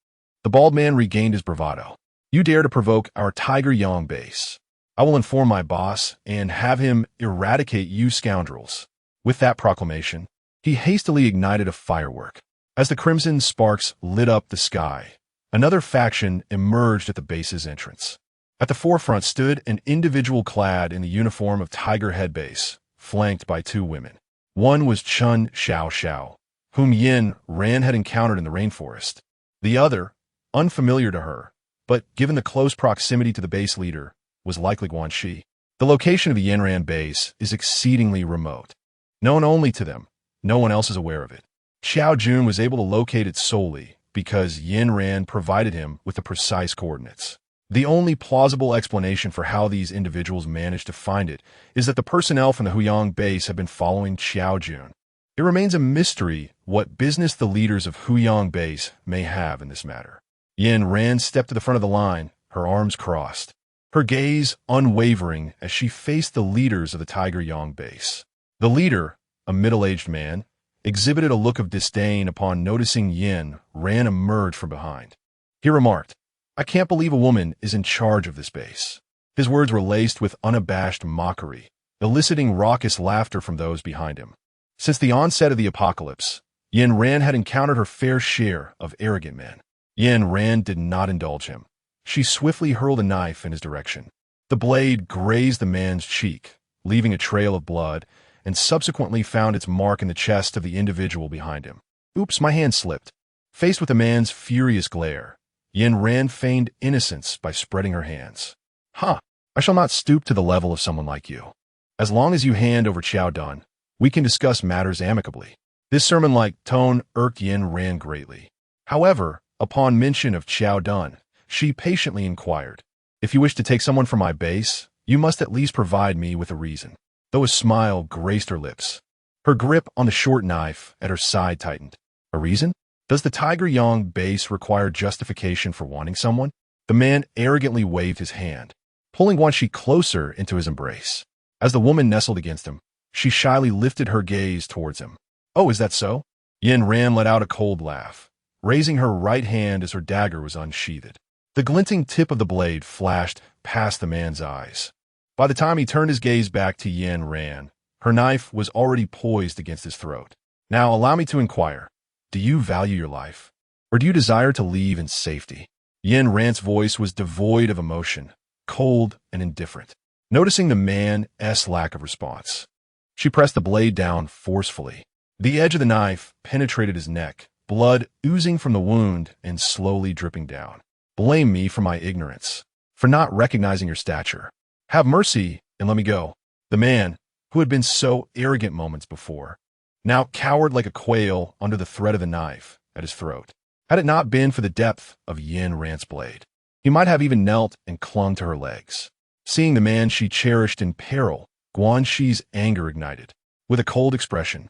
the bald man regained his bravado. You dare to provoke our Tiger Yang base. I will inform my boss and have him eradicate you scoundrels. With that proclamation, he hastily ignited a firework. As the crimson sparks lit up the sky, another faction emerged at the base's entrance. At the forefront stood an individual clad in the uniform of Tiger Head Base, flanked by two women. One was Chun Xiao Xiao, whom Yin Ran had encountered in the rainforest. The other, unfamiliar to her, but given the close proximity to the base leader, was likely Guanxi. The location of the Yin Ran base is exceedingly remote. Known only to them, no one else is aware of it. Xiao Jun was able to locate it solely because Yin Ran provided him with the precise coordinates. The only plausible explanation for how these individuals managed to find it is that the personnel from the Huyang base have been following Xiao Jun. It remains a mystery what business the leaders of Huyang base may have in this matter. Yin Ran stepped to the front of the line, her arms crossed, her gaze unwavering as she faced the leaders of the Tiger Yang base. The leader, a middle-aged man, exhibited a look of disdain upon noticing Yin Ran emerge from behind. He remarked, I can't believe a woman is in charge of this base. His words were laced with unabashed mockery, eliciting raucous laughter from those behind him. Since the onset of the apocalypse, Yin Ran had encountered her fair share of arrogant men. Yin Ran did not indulge him. She swiftly hurled a knife in his direction. The blade grazed the man's cheek, leaving a trail of blood, and subsequently found its mark in the chest of the individual behind him. Oops, my hand slipped. Faced with the man's furious glare, Yin Ran feigned innocence by spreading her hands. I shall not stoop to the level of someone like you. As long as you hand over Xiao Dun, we can discuss matters amicably. This sermon-like tone irked Yin Ran greatly. However, upon mention of Xiao Dun, she patiently inquired, if you wish to take someone from my base, you must at least provide me with a reason. Though a smile graced her lips, her grip on the short knife at her side tightened. A reason? Does the Tiger Yang base require justification for wanting someone? The man arrogantly waved his hand, pulling Guanxi closer into his embrace. As the woman nestled against him, she shyly lifted her gaze towards him. Oh, is that so? Yin Ran let out a cold laugh, raising her right hand as her dagger was unsheathed. The glinting tip of the blade flashed past the man's eyes. By the time he turned his gaze back to Yin Ran, her knife was already poised against his throat. Now allow me to inquire, do you value your life, or do you desire to leave in safety? Yin Ran's voice was devoid of emotion, cold and indifferent. Noticing the man's lack of response, she pressed the blade down forcefully. The edge of the knife penetrated his neck, blood oozing from the wound and slowly dripping down. Blame me for my ignorance, for not recognizing your stature. Have mercy and let me go. The man, who had been so arrogant moments before, now cowered like a quail under the threat of the knife at his throat. Had it not been for the depth of Yin Ran's blade, he might have even knelt and clung to her legs. Seeing the man she cherished in peril, Guanxi's anger ignited. With a cold expression,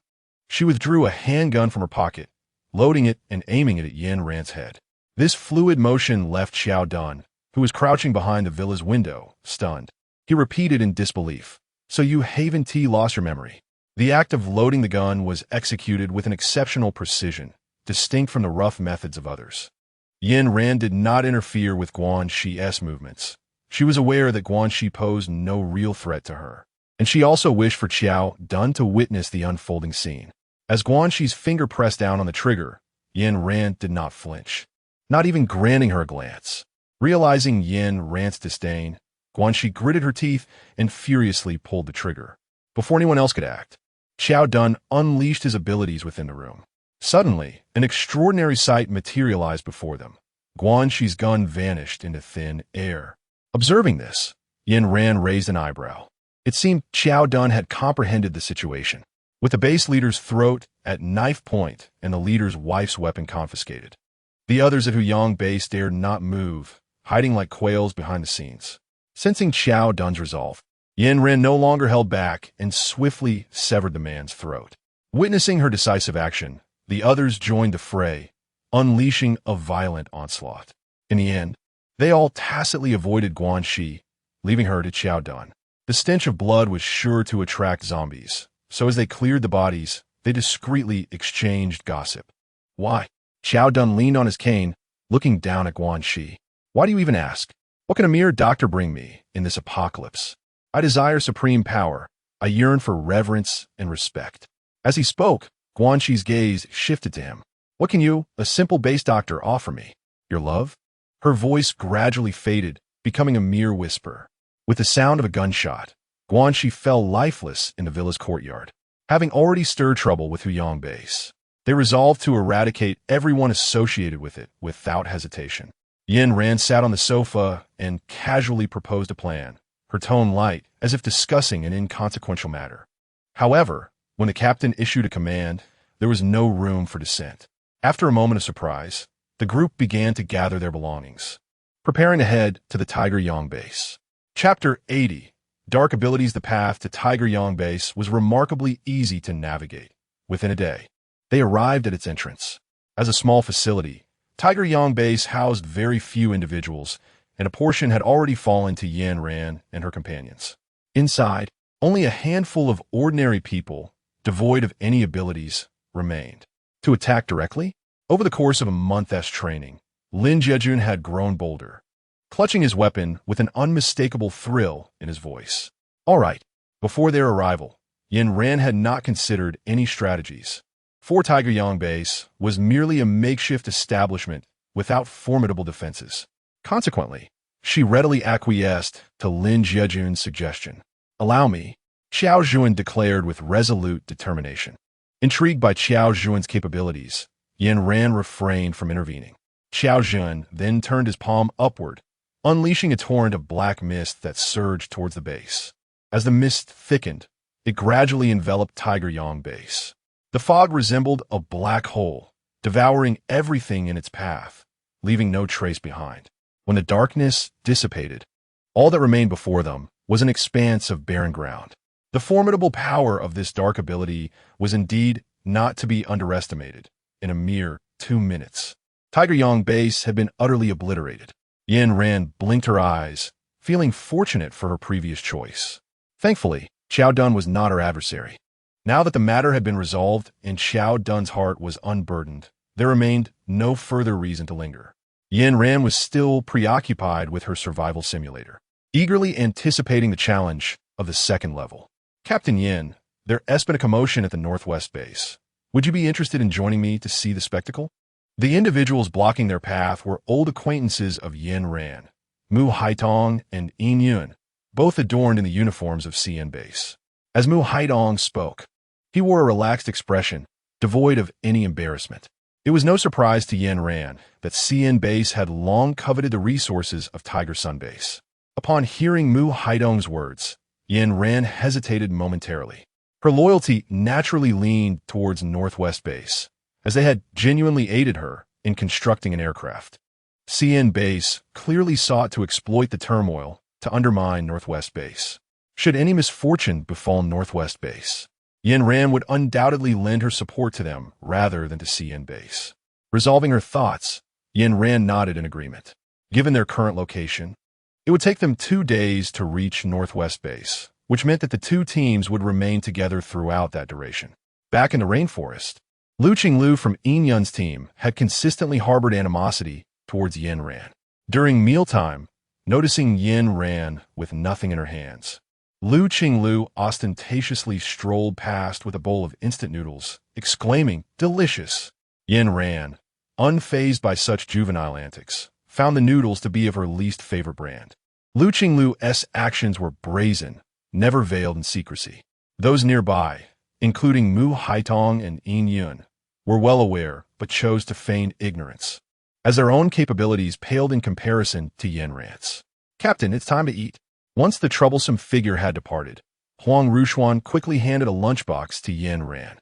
she withdrew a handgun from her pocket, loading it and aiming it at Yin Ran's head. This fluid motion left Xiao Dun, who was crouching behind the villa's window, stunned. He repeated in disbelief, "So you Haven T lost your memory." The act of loading the gun was executed with an exceptional precision, distinct from the rough methods of others. Yin Ran did not interfere with Guanxi's movements. She was aware that Guanxi posed no real threat to her, and she also wished for Xiao Dun to witness the unfolding scene. As Guanxi's finger pressed down on the trigger, Yin Ran did not flinch, not even granting her a glance. Realizing Yin Ran's disdain, Guanxi gritted her teeth and furiously pulled the trigger. Before anyone else could act, Xiao Dun unleashed his abilities within the room. Suddenly, an extraordinary sight materialized before them. Guanxi's gun vanished into thin air. Observing this, Yin Ran raised an eyebrow. It seemed Xiao Dun had comprehended the situation. With the base leader's throat at knife point and the leader's wife's weapon confiscated, the others at Huyang base dared not move, hiding like quails behind the scenes. Sensing Xiao Dun's resolve, Yin Ran no longer held back and swiftly severed the man's throat. Witnessing her decisive action, the others joined the fray, unleashing a violent onslaught. In the end, they all tacitly avoided Guanxi, leaving her to Xiao Dun. The stench of blood was sure to attract zombies, so as they cleared the bodies, they discreetly exchanged gossip. "Why?" Xiao Dun leaned on his cane, looking down at Guanxi. "Why do you even ask? What can a mere doctor bring me in this apocalypse? I desire supreme power. I yearn for reverence and respect." As he spoke, Guanxi's gaze shifted to him. "What can you, a simple base doctor, offer me? Your love?" Her voice gradually faded, becoming a mere whisper. With the sound of a gunshot, Guanxi fell lifeless in the villa's courtyard. Having already stirred trouble with Huyang base, they resolved to eradicate everyone associated with it without hesitation. Yin Ran sat on the sofa and casually proposed a plan, her tone light, as if discussing an inconsequential matter. However, when the captain issued a command, there was no room for dissent. After a moment of surprise, the group began to gather their belongings, preparing to head to the Tiger Yang base. Chapter 80. Dark Abilities. The path to Tiger Yang base was remarkably easy to navigate. Within a day, they arrived at its entrance. As a small facility, Tiger Yang base housed very few individuals, and a portion had already fallen to Yin Ran and her companions. Inside, only a handful of ordinary people, devoid of any abilities, remained. To attack directly? Over the course of a month's training, Lin Jiejun had grown bolder, clutching his weapon with an unmistakable thrill in his voice. All right. Before their arrival, Yin Ran had not considered any strategies. Fort Tiger Yang base was merely a makeshift establishment without formidable defenses. Consequently, she readily acquiesced to Lin Jiejun's suggestion. "Allow me," Xiao Zhuan declared with resolute determination. Intrigued by Xiao Zhuan's capabilities, Yin Ran refrained from intervening. Xiao Zhuan then turned his palm upward, unleashing a torrent of black mist that surged towards the base. As the mist thickened, it gradually enveloped Tiger Yang base. The fog resembled a black hole, devouring everything in its path, leaving no trace behind. When the darkness dissipated, all that remained before them was an expanse of barren ground. The formidable power of this dark ability was indeed not to be underestimated. In a mere 2 minutes, Tiger Yang base had been utterly obliterated. Yin Ran blinked her eyes, feeling fortunate for her previous choice. Thankfully, Xiao Dun was not her adversary. Now that the matter had been resolved and Xiao Dun's heart was unburdened, there remained no further reason to linger. Yin Ran was still preoccupied with her survival simulator, eagerly anticipating the challenge of the second level. "Captain Yin, there has been a commotion at the Northwest base. Would you be interested in joining me to see the spectacle?" The individuals blocking their path were old acquaintances of Yin Ran, Mu Haitong and Yin Yun, both adorned in the uniforms of CN base. As Mu Haitong spoke, he wore a relaxed expression, devoid of any embarrassment. It was no surprise to Yen Ran that CN Base had long coveted the resources of Tiger Sun Base. Upon hearing Mu Haidong's words, Yen Ran hesitated momentarily. Her loyalty naturally leaned towards Northwest Base, as they had genuinely aided her in constructing an aircraft. CN Base clearly sought to exploit the turmoil to undermine Northwest Base. Should any misfortune befall Northwest Base, Yen Ran would undoubtedly lend her support to them rather than to CN Base. Resolving her thoughts, Yen Ran nodded in agreement. Given their current location, it would take them 2 days to reach Northwest Base, which meant that the two teams would remain together throughout that duration. Back in the rainforest, Lu Qinghong from Yun's team had consistently harbored animosity towards Yen Ran. During mealtime, noticing Yen Ran with nothing in her hands, Lu Qinghong ostentatiously strolled past with a bowl of instant noodles, exclaiming, "Delicious!" Yen Ran, unfazed by such juvenile antics, found the noodles to be of her least favorite brand. Lu Qinghong's actions were brazen, never veiled in secrecy. Those nearby, including Mu Haitong and Yun, were well aware but chose to feign ignorance, as their own capabilities paled in comparison to Yen Ran's. "Captain, it's time to eat." Once the troublesome figure had departed, Huang Rushuan quickly handed a lunchbox to Yen Ran.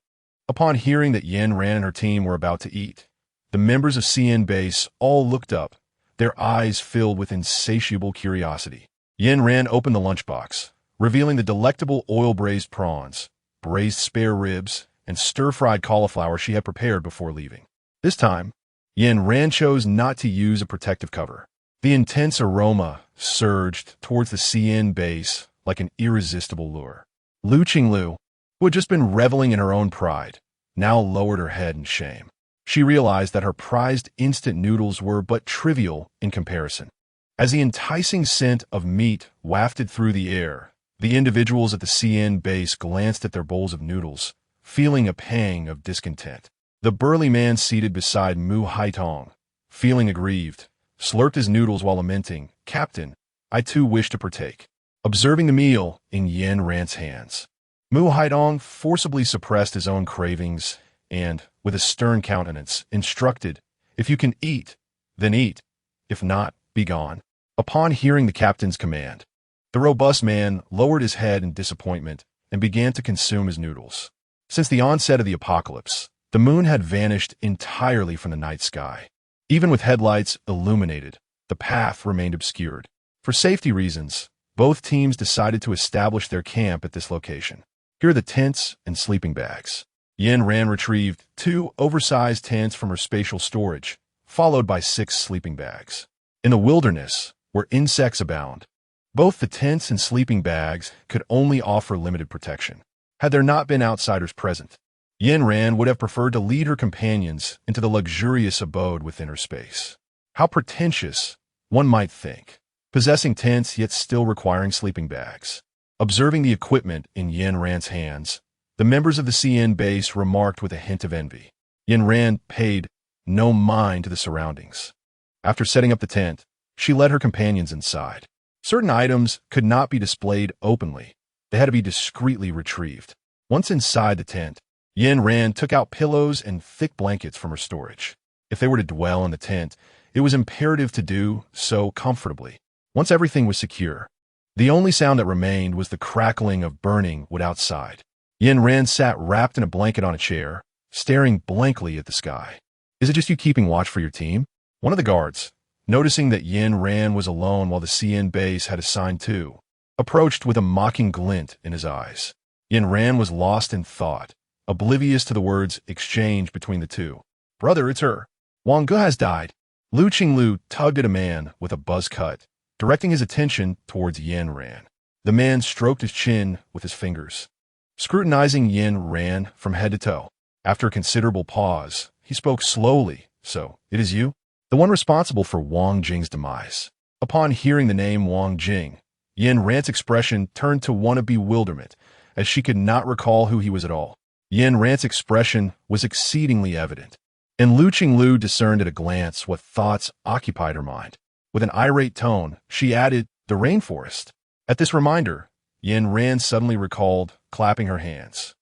Upon hearing that Yen Ran and her team were about to eat, the members of CN Base all looked up, their eyes filled with insatiable curiosity. Yen Ran opened the lunchbox, revealing the delectable oil-braised prawns, braised spare ribs, and stir-fried cauliflower she had prepared before leaving. This time, Yen Ran chose not to use a protective cover. The intense aroma surged towards the CN Base like an irresistible lure. Lu Qinghong, who had just been reveling in her own pride, now lowered her head in shame. She realized that her prized instant noodles were but trivial in comparison. As the enticing scent of meat wafted through the air, the individuals at the CN Base glanced at their bowls of noodles, feeling a pang of discontent. The burly man seated beside Mu Haitong, feeling aggrieved, slurped his noodles while lamenting, "Captain, I too wish to partake." Observing the meal in Yen Ran's hands, Mu Haitong forcibly suppressed his own cravings and, with a stern countenance, instructed, "If you can eat, then eat. If not, be gone." Upon hearing the captain's command, the robust man lowered his head in disappointment and began to consume his noodles. Since the onset of the apocalypse, the moon had vanished entirely from the night sky. Even with headlights illuminated, the path remained obscured. For safety reasons, both teams decided to establish their camp at this location. Here are the tents and sleeping bags. Yen Ran retrieved 2 oversized tents from her spatial storage, followed by 6 sleeping bags. In the wilderness, where insects abound, both the tents and sleeping bags could only offer limited protection. Had there not been outsiders present, Yen Ran would have preferred to lead her companions into the luxurious abode within her space. How pretentious, one might think, possessing tents yet still requiring sleeping bags. Observing the equipment in Yen Ran's hands, the members of the CN Base remarked with a hint of envy. Yen Ran paid no mind to the surroundings. After setting up the tent, she led her companions inside. Certain items could not be displayed openly. They had to be discreetly retrieved. Once inside the tent, Yen Ran took out pillows and thick blankets from her storage. If they were to dwell in the tent, it was imperative to do so comfortably. Once everything was secure, the only sound that remained was the crackling of burning wood outside. Yen Ran sat wrapped in a blanket on a chair, staring blankly at the sky. "Is it just you keeping watch for your team?" One of the guards, noticing that Yen Ran was alone while the CN Base had assigned 2, approached with a mocking glint in his eyes. Yen Ran was lost in thought, oblivious to the words exchanged between the two. "Brother, it's her. Wang Gu has died." Lu Qinghong tugged at a man with a buzz cut, directing his attention towards Yen Ran. The man stroked his chin with his fingers, scrutinizing Yen Ran from head to toe. After a considerable pause, he spoke slowly. "So, it is you? The one responsible for Wang Jing's demise." Upon hearing the name Wang Jing, Yen Ran's expression turned to one of bewilderment, as she could not recall who he was at all. Yen Ran's expression was exceedingly evident, and Lu Qinghong discerned at a glance what thoughts occupied her mind. With an irate tone, she added, "The rainforest." At this reminder, Yen Ran suddenly recalled, clapping her hands.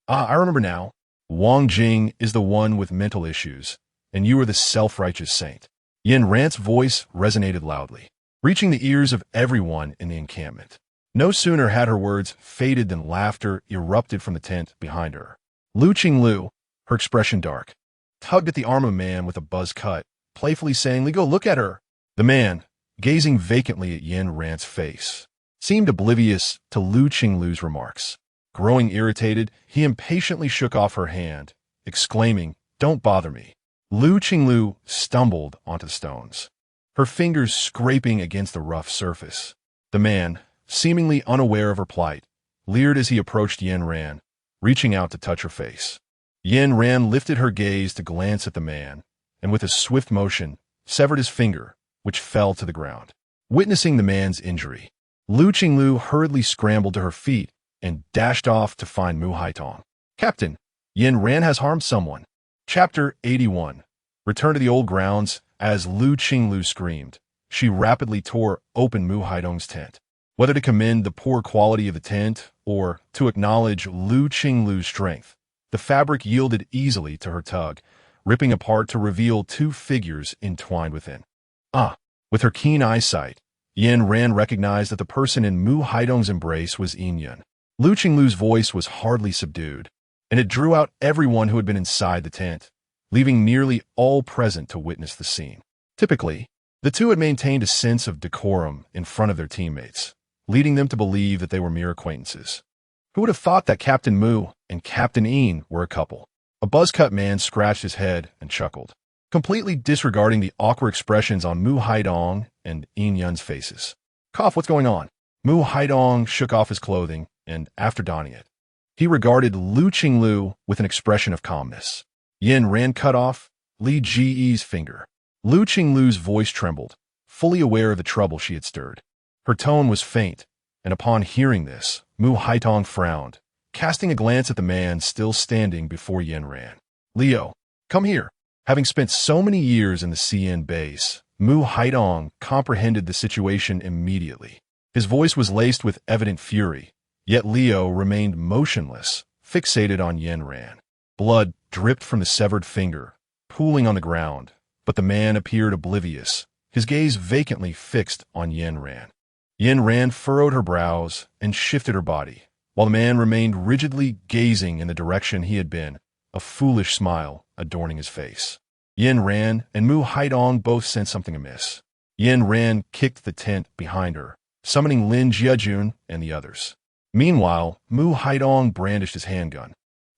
"Ah, I remember now. Wang Jing is the one with mental issues. and you are the self-righteous saint. Yin Ran's voice resonated loudly, reaching the ears of everyone in the encampment. No sooner had her words faded than laughter erupted from the tent behind her. Lu Qinglu, her expression dark, tugged at the arm of a man with a buzz cut, playfully saying, "Go look at her." The man, gazing vacantly at Yin Ran's face, seemed oblivious to Lu Qinglu's remarks. Growing irritated, he impatiently shook off her hand, exclaiming, "Don't bother me." Lu Qinglu stumbled onto the stones, her fingers scraping against the rough surface. The man, seemingly unaware of her plight, leered as he approached Yin Ran, reaching out to touch her face. Yin Ran lifted her gaze to glance at the man, and with a swift motion, severed his finger, which fell to the ground. Witnessing the man's injury, Lu Qinglu hurriedly scrambled to her feet and dashed off to find Mu Haitong. "Captain, Yin Ran has harmed someone." Chapter 81. Return to the old grounds. As Lu Qinglu screamed, she rapidly tore open Mu Haitong's tent. Whether to commend the poor quality of the tent or to acknowledge Lu Qinglu's strength, the fabric yielded easily to her tug, ripping apart to reveal two figures entwined within. With her keen eyesight, Yin Ran recognized that the person in Mu Haitong's embrace was Yin Yun. Lu Qinglu's voice was hardly subdued, and it drew out everyone who had been inside the tent, leaving nearly all present to witness the scene. Typically, the two had maintained a sense of decorum in front of their teammates, leading them to believe that they were mere acquaintances. Who would have thought that Captain Mu and Captain Yin were a couple? A buzz-cut man scratched his head and chuckled, completely disregarding the awkward expressions on Mu Haitong and Yin Yun's faces. "Cough, what's going on?" Mu Haitong shook off his clothing, and after donning it, he regarded Lu Qinglu with an expression of calmness. Yin Ran cut off Li Ji's finger. Lu Qinglu's voice trembled, fully aware of the trouble she had stirred. Her tone was faint, and upon hearing this, Mu Haitong frowned, casting a glance at the man still standing before Yin Ran. "Leo, come here." Having spent so many years in the CN base, Mu Haitong comprehended the situation immediately. His voice was laced with evident fury, yet Leo remained motionless, fixated on Yin Ran. Blood dripped from the severed finger, pooling on the ground, but the man appeared oblivious, his gaze vacantly fixed on Yin Ran. Yin Ran furrowed her brows and shifted her body, while the man remained rigidly gazing in the direction he had been, a foolish smile adorning his face. Yin Ran and Mu Haitong both sensed something amiss. Yin Ran kicked the tent behind her, summoning Lin Jiajun and the others. Meanwhile, Mu Haitong brandished his handgun,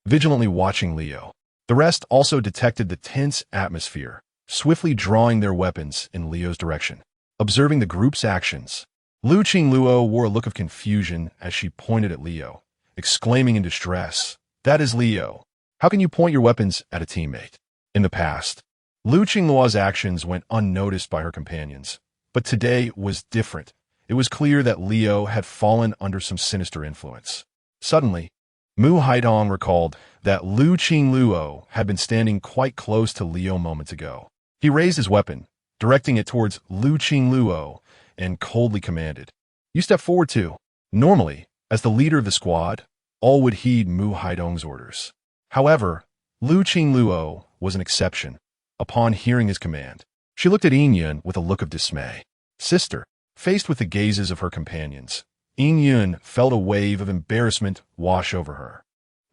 vigilantly watching Leo. The rest also detected the tense atmosphere, swiftly drawing their weapons in Leo's direction. Observing the group's actions, Lu Qingluo wore a look of confusion as she pointed at Leo, exclaiming in distress, "That is Leo. How can you point your weapons at a teammate?" In the past, Lu Qingluo's actions went unnoticed by her companions, but today was different. It was clear that Leo had fallen under some sinister influence. Suddenly, Mu Haitong recalled that Lu Qingluo had been standing quite close to Leo moments ago. He raised his weapon, directing it towards Lu Qingluo, and coldly commanded, "You step forward too." Normally, as the leader of the squad, all would heed Mu Haitong's orders. However, Lu Qingluo was an exception. Upon hearing his command, she looked at Yin Yun with a look of dismay. Sister, faced with the gazes of her companions, Yin Yun felt a wave of embarrassment wash over her.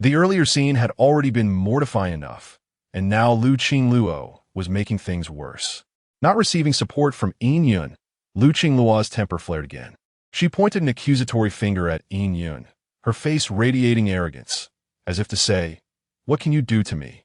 The earlier scene had already been mortifying enough, and now Lu Qingluo was making things worse. Not receiving support from Yin Yun, Lu Qingluo's temper flared again. She pointed an accusatory finger at Yin Yun, her face radiating arrogance, as if to say, "What can you do to me?"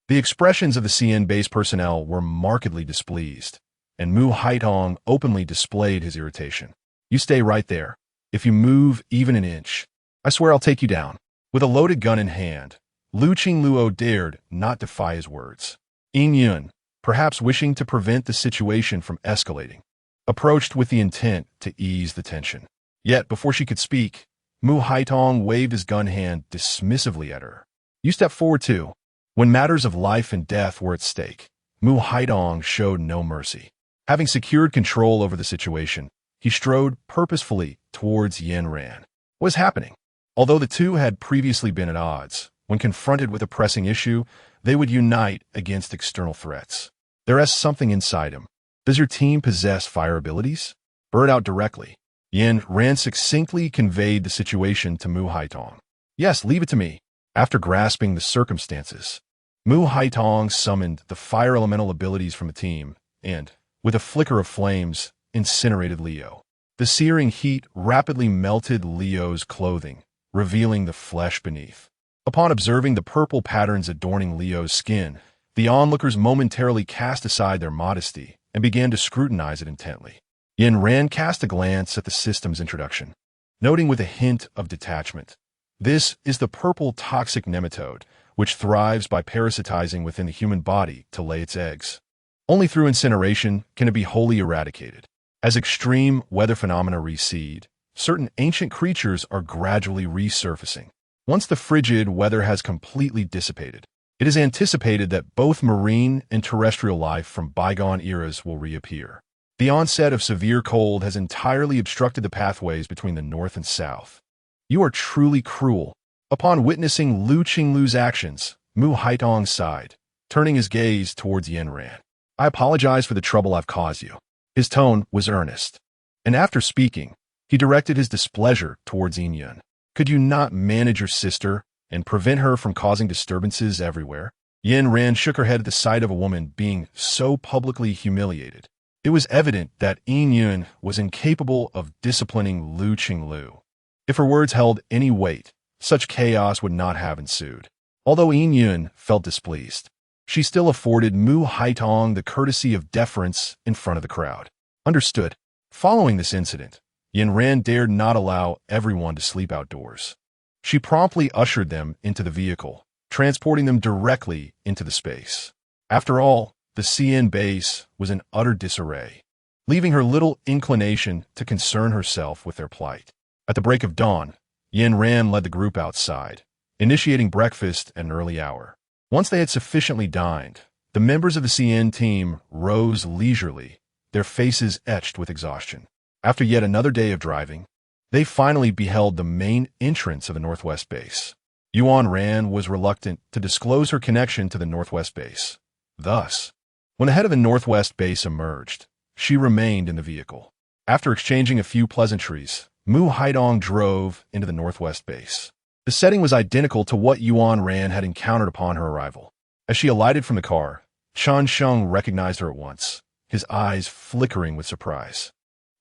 The expressions of the CN base personnel were markedly displeased, and Mu Haitong openly displayed his irritation. "You stay right there. If you move even an inch, I swear I'll take you down." With a loaded gun in hand, Lu Qingluo dared not defy his words. Yin Yun, perhaps wishing to prevent the situation from escalating, approached with the intent to ease the tension. Yet, before she could speak, Mu Haitong waved his gun hand dismissively at her. "You step forward too." When matters of life and death were at stake, Mu Haitong showed no mercy. Having secured control over the situation, he strode purposefully towards Yin Ran. What was happening? Although the two had previously been at odds, When confronted with a pressing issue, they would unite against external threats. There is something inside him. Does your team possess fire abilities? Burn out directly. Yin Ran succinctly conveyed the situation to Mu Haitong. Yes, leave it to me. After grasping the circumstances, Mu Haitong summoned the fire elemental abilities from the team and, with a flicker of flames, incinerated Leo. The searing heat rapidly melted Leo's clothing, revealing the flesh beneath. Upon observing the purple patterns adorning Leo's skin, the onlookers momentarily cast aside their modesty and began to scrutinize it intently. Yin Ran cast a glance at the system's introduction, noting with a hint of detachment. This is the purple toxic nematode, which thrives by parasitizing within the human body to lay its eggs. Only through incineration can it be wholly eradicated. As extreme weather phenomena recede, certain ancient creatures are gradually resurfacing. Once the frigid weather has completely dissipated, it is anticipated that both marine and terrestrial life from bygone eras will reappear. The onset of severe cold has entirely obstructed the pathways between the north and south. You are truly cruel. Upon witnessing Lu Qinglu's actions, Mu Haitong sighed, turning his gaze towards Yin Ran. I apologize for the trouble I've caused you. His tone was earnest, and after speaking, he directed his displeasure towards Yin Yun. Could you not manage your sister and prevent her from causing disturbances everywhere? Yin Ran shook her head at the sight of a woman being so publicly humiliated. It was evident that Yin Yun was incapable of disciplining Lu Qinglu. If her words held any weight, such chaos would not have ensued. Although Yin Yun felt displeased, she still afforded Mu Haitong the courtesy of deference in front of the crowd. Understood. Following this incident, Yin Ran dared not allow everyone to sleep outdoors. She promptly ushered them into the vehicle, transporting them directly into the space. After all, the CN base was in utter disarray, leaving her little inclination to concern herself with their plight. At the break of dawn, Yin Ran led the group outside, initiating breakfast at an early hour. Once they had sufficiently dined, the members of the CN team rose leisurely, their faces etched with exhaustion. After yet another day of driving, they finally beheld the main entrance of the Northwest Base. Yuan Ran was reluctant to disclose her connection to the Northwest Base. Thus, when the head of the Northwest Base emerged, she remained in the vehicle. After exchanging a few pleasantries, Mu Haidong drove into the Northwest Base. The setting was identical to what Yuan Ran had encountered upon her arrival. As she alighted from the car, Chan Sheng recognized her at once, his eyes flickering with surprise.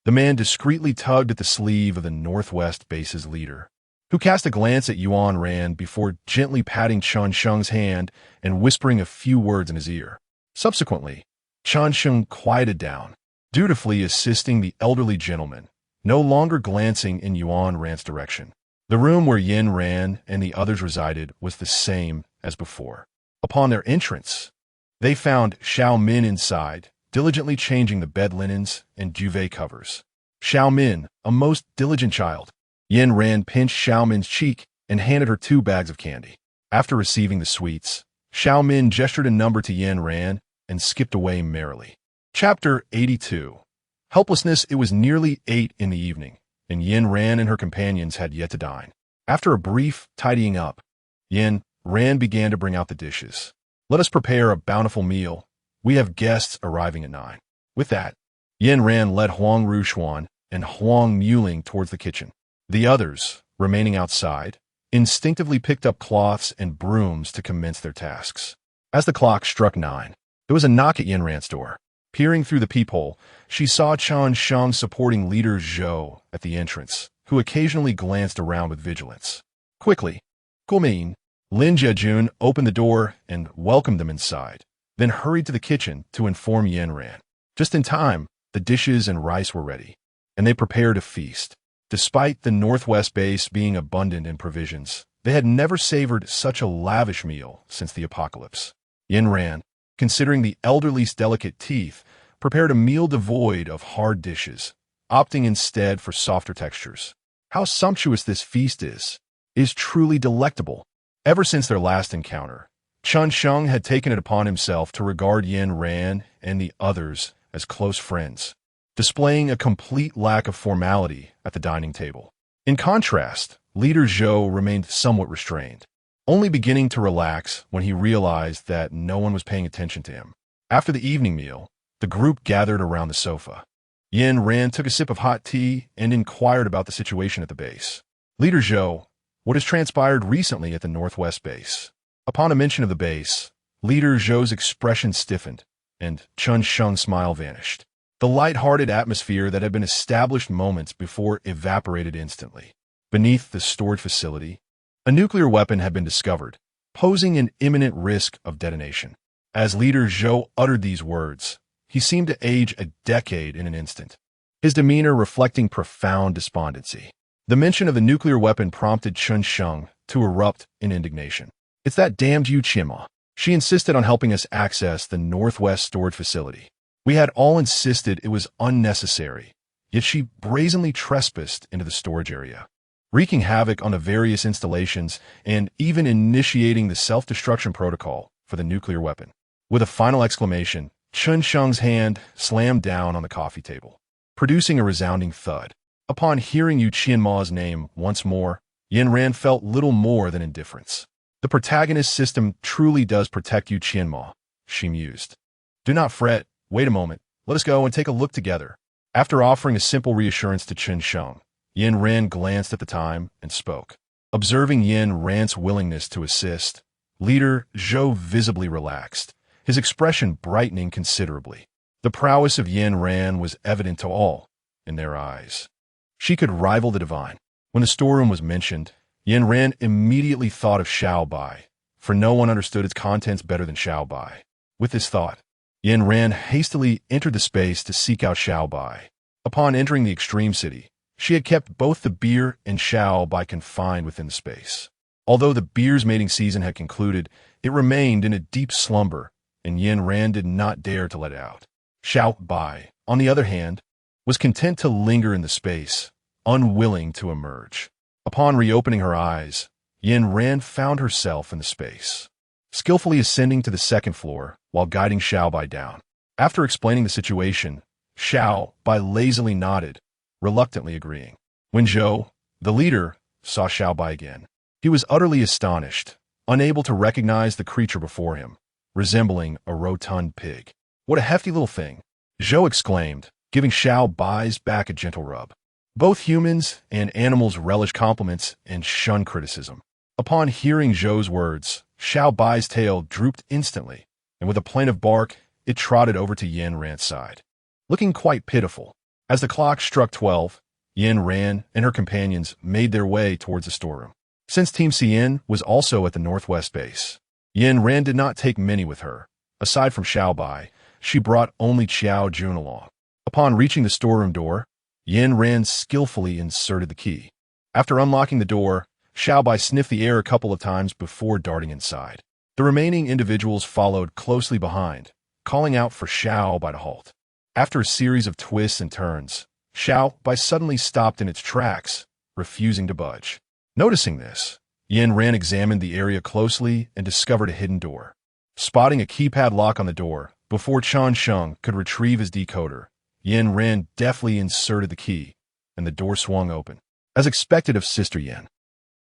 The man discreetly tugged at the sleeve of the Northwest Base's leader, who cast a glance at Yuan Ran before gently patting Chan Sheng's hand and whispering a few words in his ear. Subsequently, Chan Sheng quieted down, dutifully assisting the elderly gentleman, no longer glancing in Yuan Ran's direction. The room where Yin Ran and the others resided was the same as before. Upon their entrance, they found Xiao Min inside, diligently changing the bed linens and duvet covers. Xiao Min, a most diligent child. Yin Ran pinched Xiao Min's cheek and handed her 2 bags of candy. After receiving the sweets, Xiao Min gestured a number to Yin Ran and skipped away merrily. Chapter 82. Helplessness. It was nearly 8 in the evening, and Yin Ran and her companions had yet to dine. After a brief tidying up, Yin Ran began to bring out the dishes. Let us prepare a bountiful meal. We have guests arriving at 9. With that, Yin Ran led Huang Rushuan and Huang Muling towards the kitchen. The others, remaining outside, instinctively picked up cloths and brooms to commence their tasks. As the clock struck 9, there was a knock at Yin Ran's door. Peering through the peephole, she saw Chan Sheng supporting leader Zhou at the entrance, who occasionally glanced around with vigilance. Quickly, Gumin, Lin Jiajun opened the door and welcomed them inside, then hurried to the kitchen to inform Yin Ran. Just in time, the dishes and rice were ready, and they prepared a feast. Despite the Northwest Base being abundant in provisions, they had never savored such a lavish meal since the apocalypse. Yin Ran, considering the elderly's delicate teeth, prepared a meal devoid of hard dishes, opting instead for softer textures. How sumptuous this feast is truly delectable. Ever since their last encounter, Chan Sheng had taken it upon himself to regard Yin Ran and the others as close friends, displaying a complete lack of formality at the dining table. In contrast, leader Zhou remained somewhat restrained, only beginning to relax when he realized that no one was paying attention to him. After the evening meal, the group gathered around the sofa. Yin Ran took a sip of hot tea and inquired about the situation at the base. Leader Zhou, what has transpired recently at the Northwest base? Upon a mention of the base, Leader Zhou's expression stiffened, and Chun Sheng's smile vanished. The light-hearted atmosphere that had been established moments before evaporated instantly. Beneath the storage facility, a nuclear weapon had been discovered, posing an imminent risk of detonation. As Leader Zhou uttered these words, he seemed to age a decade in an instant, his demeanor reflecting profound despondency. The mention of the nuclear weapon prompted Chun Sheng to erupt in indignation. It's that damned Gu Qinghong. She insisted on helping us access the Northwest storage facility. We had all insisted it was unnecessary, yet she brazenly trespassed into the storage area, wreaking havoc on the various installations and even initiating the self-destruction protocol for the nuclear weapon. With a final exclamation, Chun Sheng's hand slammed down on the coffee table, producing a resounding thud. Upon hearing Gu Qinghong's name once more, Yin Ran felt little more than indifference. The protagonist system truly does protect Gu Qinghong, she mused. Do not fret, wait a moment, let us go and take a look together. After offering a simple reassurance to Chun Sheng, Yin Ran glanced at the time and spoke. Observing Yin Ran's willingness to assist, Leader Zhou visibly relaxed, his expression brightening considerably. The prowess of Yin Ran was evident to all in their eyes. She could rival the divine. When the storeroom was mentioned, Yin Ran immediately thought of Xiao Bai, for no one understood its contents better than Xiao Bai. With this thought, Yin Ran hastily entered the space to seek out Xiao Bai. Upon entering the extreme city, she had kept both the beer and Xiao Bai confined within the space. Although the beer's mating season had concluded, it remained in a deep slumber, and Yin Ran did not dare to let it out. Xiao Bai, on the other hand, was content to linger in the space, unwilling to emerge. Upon reopening her eyes, Yin Ran found herself in the space, skillfully ascending to the second floor while guiding Xiao Bai down. After explaining the situation, Xiao Bai lazily nodded, reluctantly agreeing. When Zhou, the leader, saw Xiao Bai again, he was utterly astonished, unable to recognize the creature before him, resembling a rotund pig. What a hefty little thing, Zhou exclaimed, giving Xiao Bai's back a gentle rub. Both humans and animals relish compliments and shun criticism. Upon hearing Zhou's words, Xiao Bai's tail drooped instantly, and with a plaintive bark, it trotted over to Yin Ran's side, looking quite pitiful. As the clock struck 12, Yin Ran and her companions made their way towards the storeroom. Since Team Cien was also at the Northwest base, Yin Ran did not take many with her. Aside from Xiao Bai, she brought only Qiao Jun along. Upon reaching the storeroom door, Yin Ran skillfully inserted the key. After unlocking the door, Xiao Bai sniffed the air a couple of times before darting inside. The remaining individuals followed closely behind, calling out for Xiao Bai to halt. After a series of twists and turns, Xiao Bai suddenly stopped in its tracks, refusing to budge. Noticing this, Yin Ran examined the area closely and discovered a hidden door. Spotting a keypad lock on the door, before Chun Sheng could retrieve his decoder, Yin Ran deftly inserted the key, and the door swung open. As expected of Sister Yin,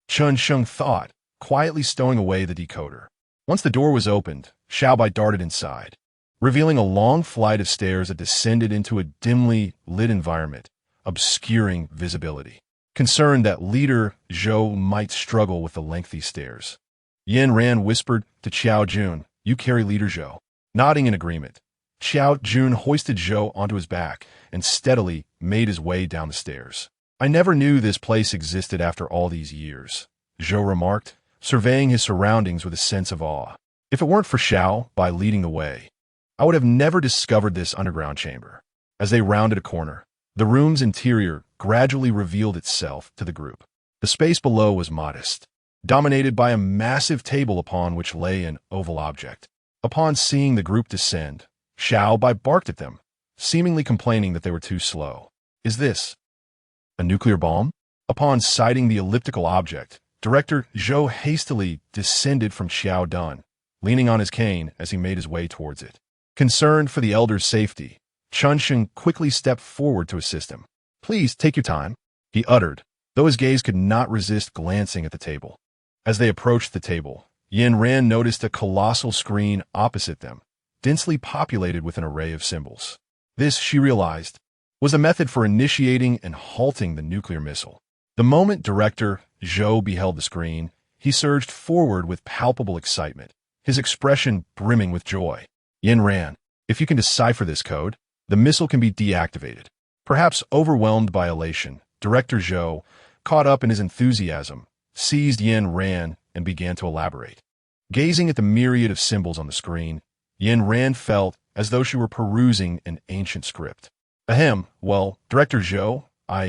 Chun Sheng thought, quietly stowing away the decoder. Once the door was opened, Xiao Bai darted inside, revealing a long flight of stairs that descended into a dimly lit environment, obscuring visibility. Concerned that Leader Zhou might struggle with the lengthy stairs, Yin Ran whispered to Qiao Jun, "You carry Leader Zhou." Nodding in agreement, Qiao Jun hoisted Zhou onto his back and steadily made his way down the stairs. "I never knew this place existed after all these years," Zhou remarked, surveying his surroundings with a sense of awe. "If it weren't for Xiao Bai leading the way, I would have never discovered this underground chamber." As they rounded a corner, the room's interior gradually revealed itself to the group. The space below was modest, dominated by a massive table upon which lay an oval object. Upon seeing the group descend, Xiao Bai barked at them, seemingly complaining that they were too slow. "Is this a nuclear bomb?" Upon sighting the elliptical object, Director Zhou hastily descended from Xiao Dun, leaning on his cane as he made his way towards it. Concerned for the elder's safety, Chun Sheng quickly stepped forward to assist him. "Please take your time," he uttered, though his gaze could not resist glancing at the table. As they approached the table, Yin Ran noticed a colossal screen opposite them, densely populated with an array of symbols. This, she realized, was a method for initiating and halting the nuclear missile. The moment Director Zhou beheld the screen, he surged forward with palpable excitement, his expression brimming with joy. Yin Ran, if you can decipher this code, the missile can be deactivated. Perhaps overwhelmed by elation, Director Zhou, caught up in his enthusiasm, seized Yin Ran and began to elaborate. Gazing at the myriad of symbols on the screen, Yin Ran felt as though she were perusing an ancient script. Ahem, well, Director Zhou, I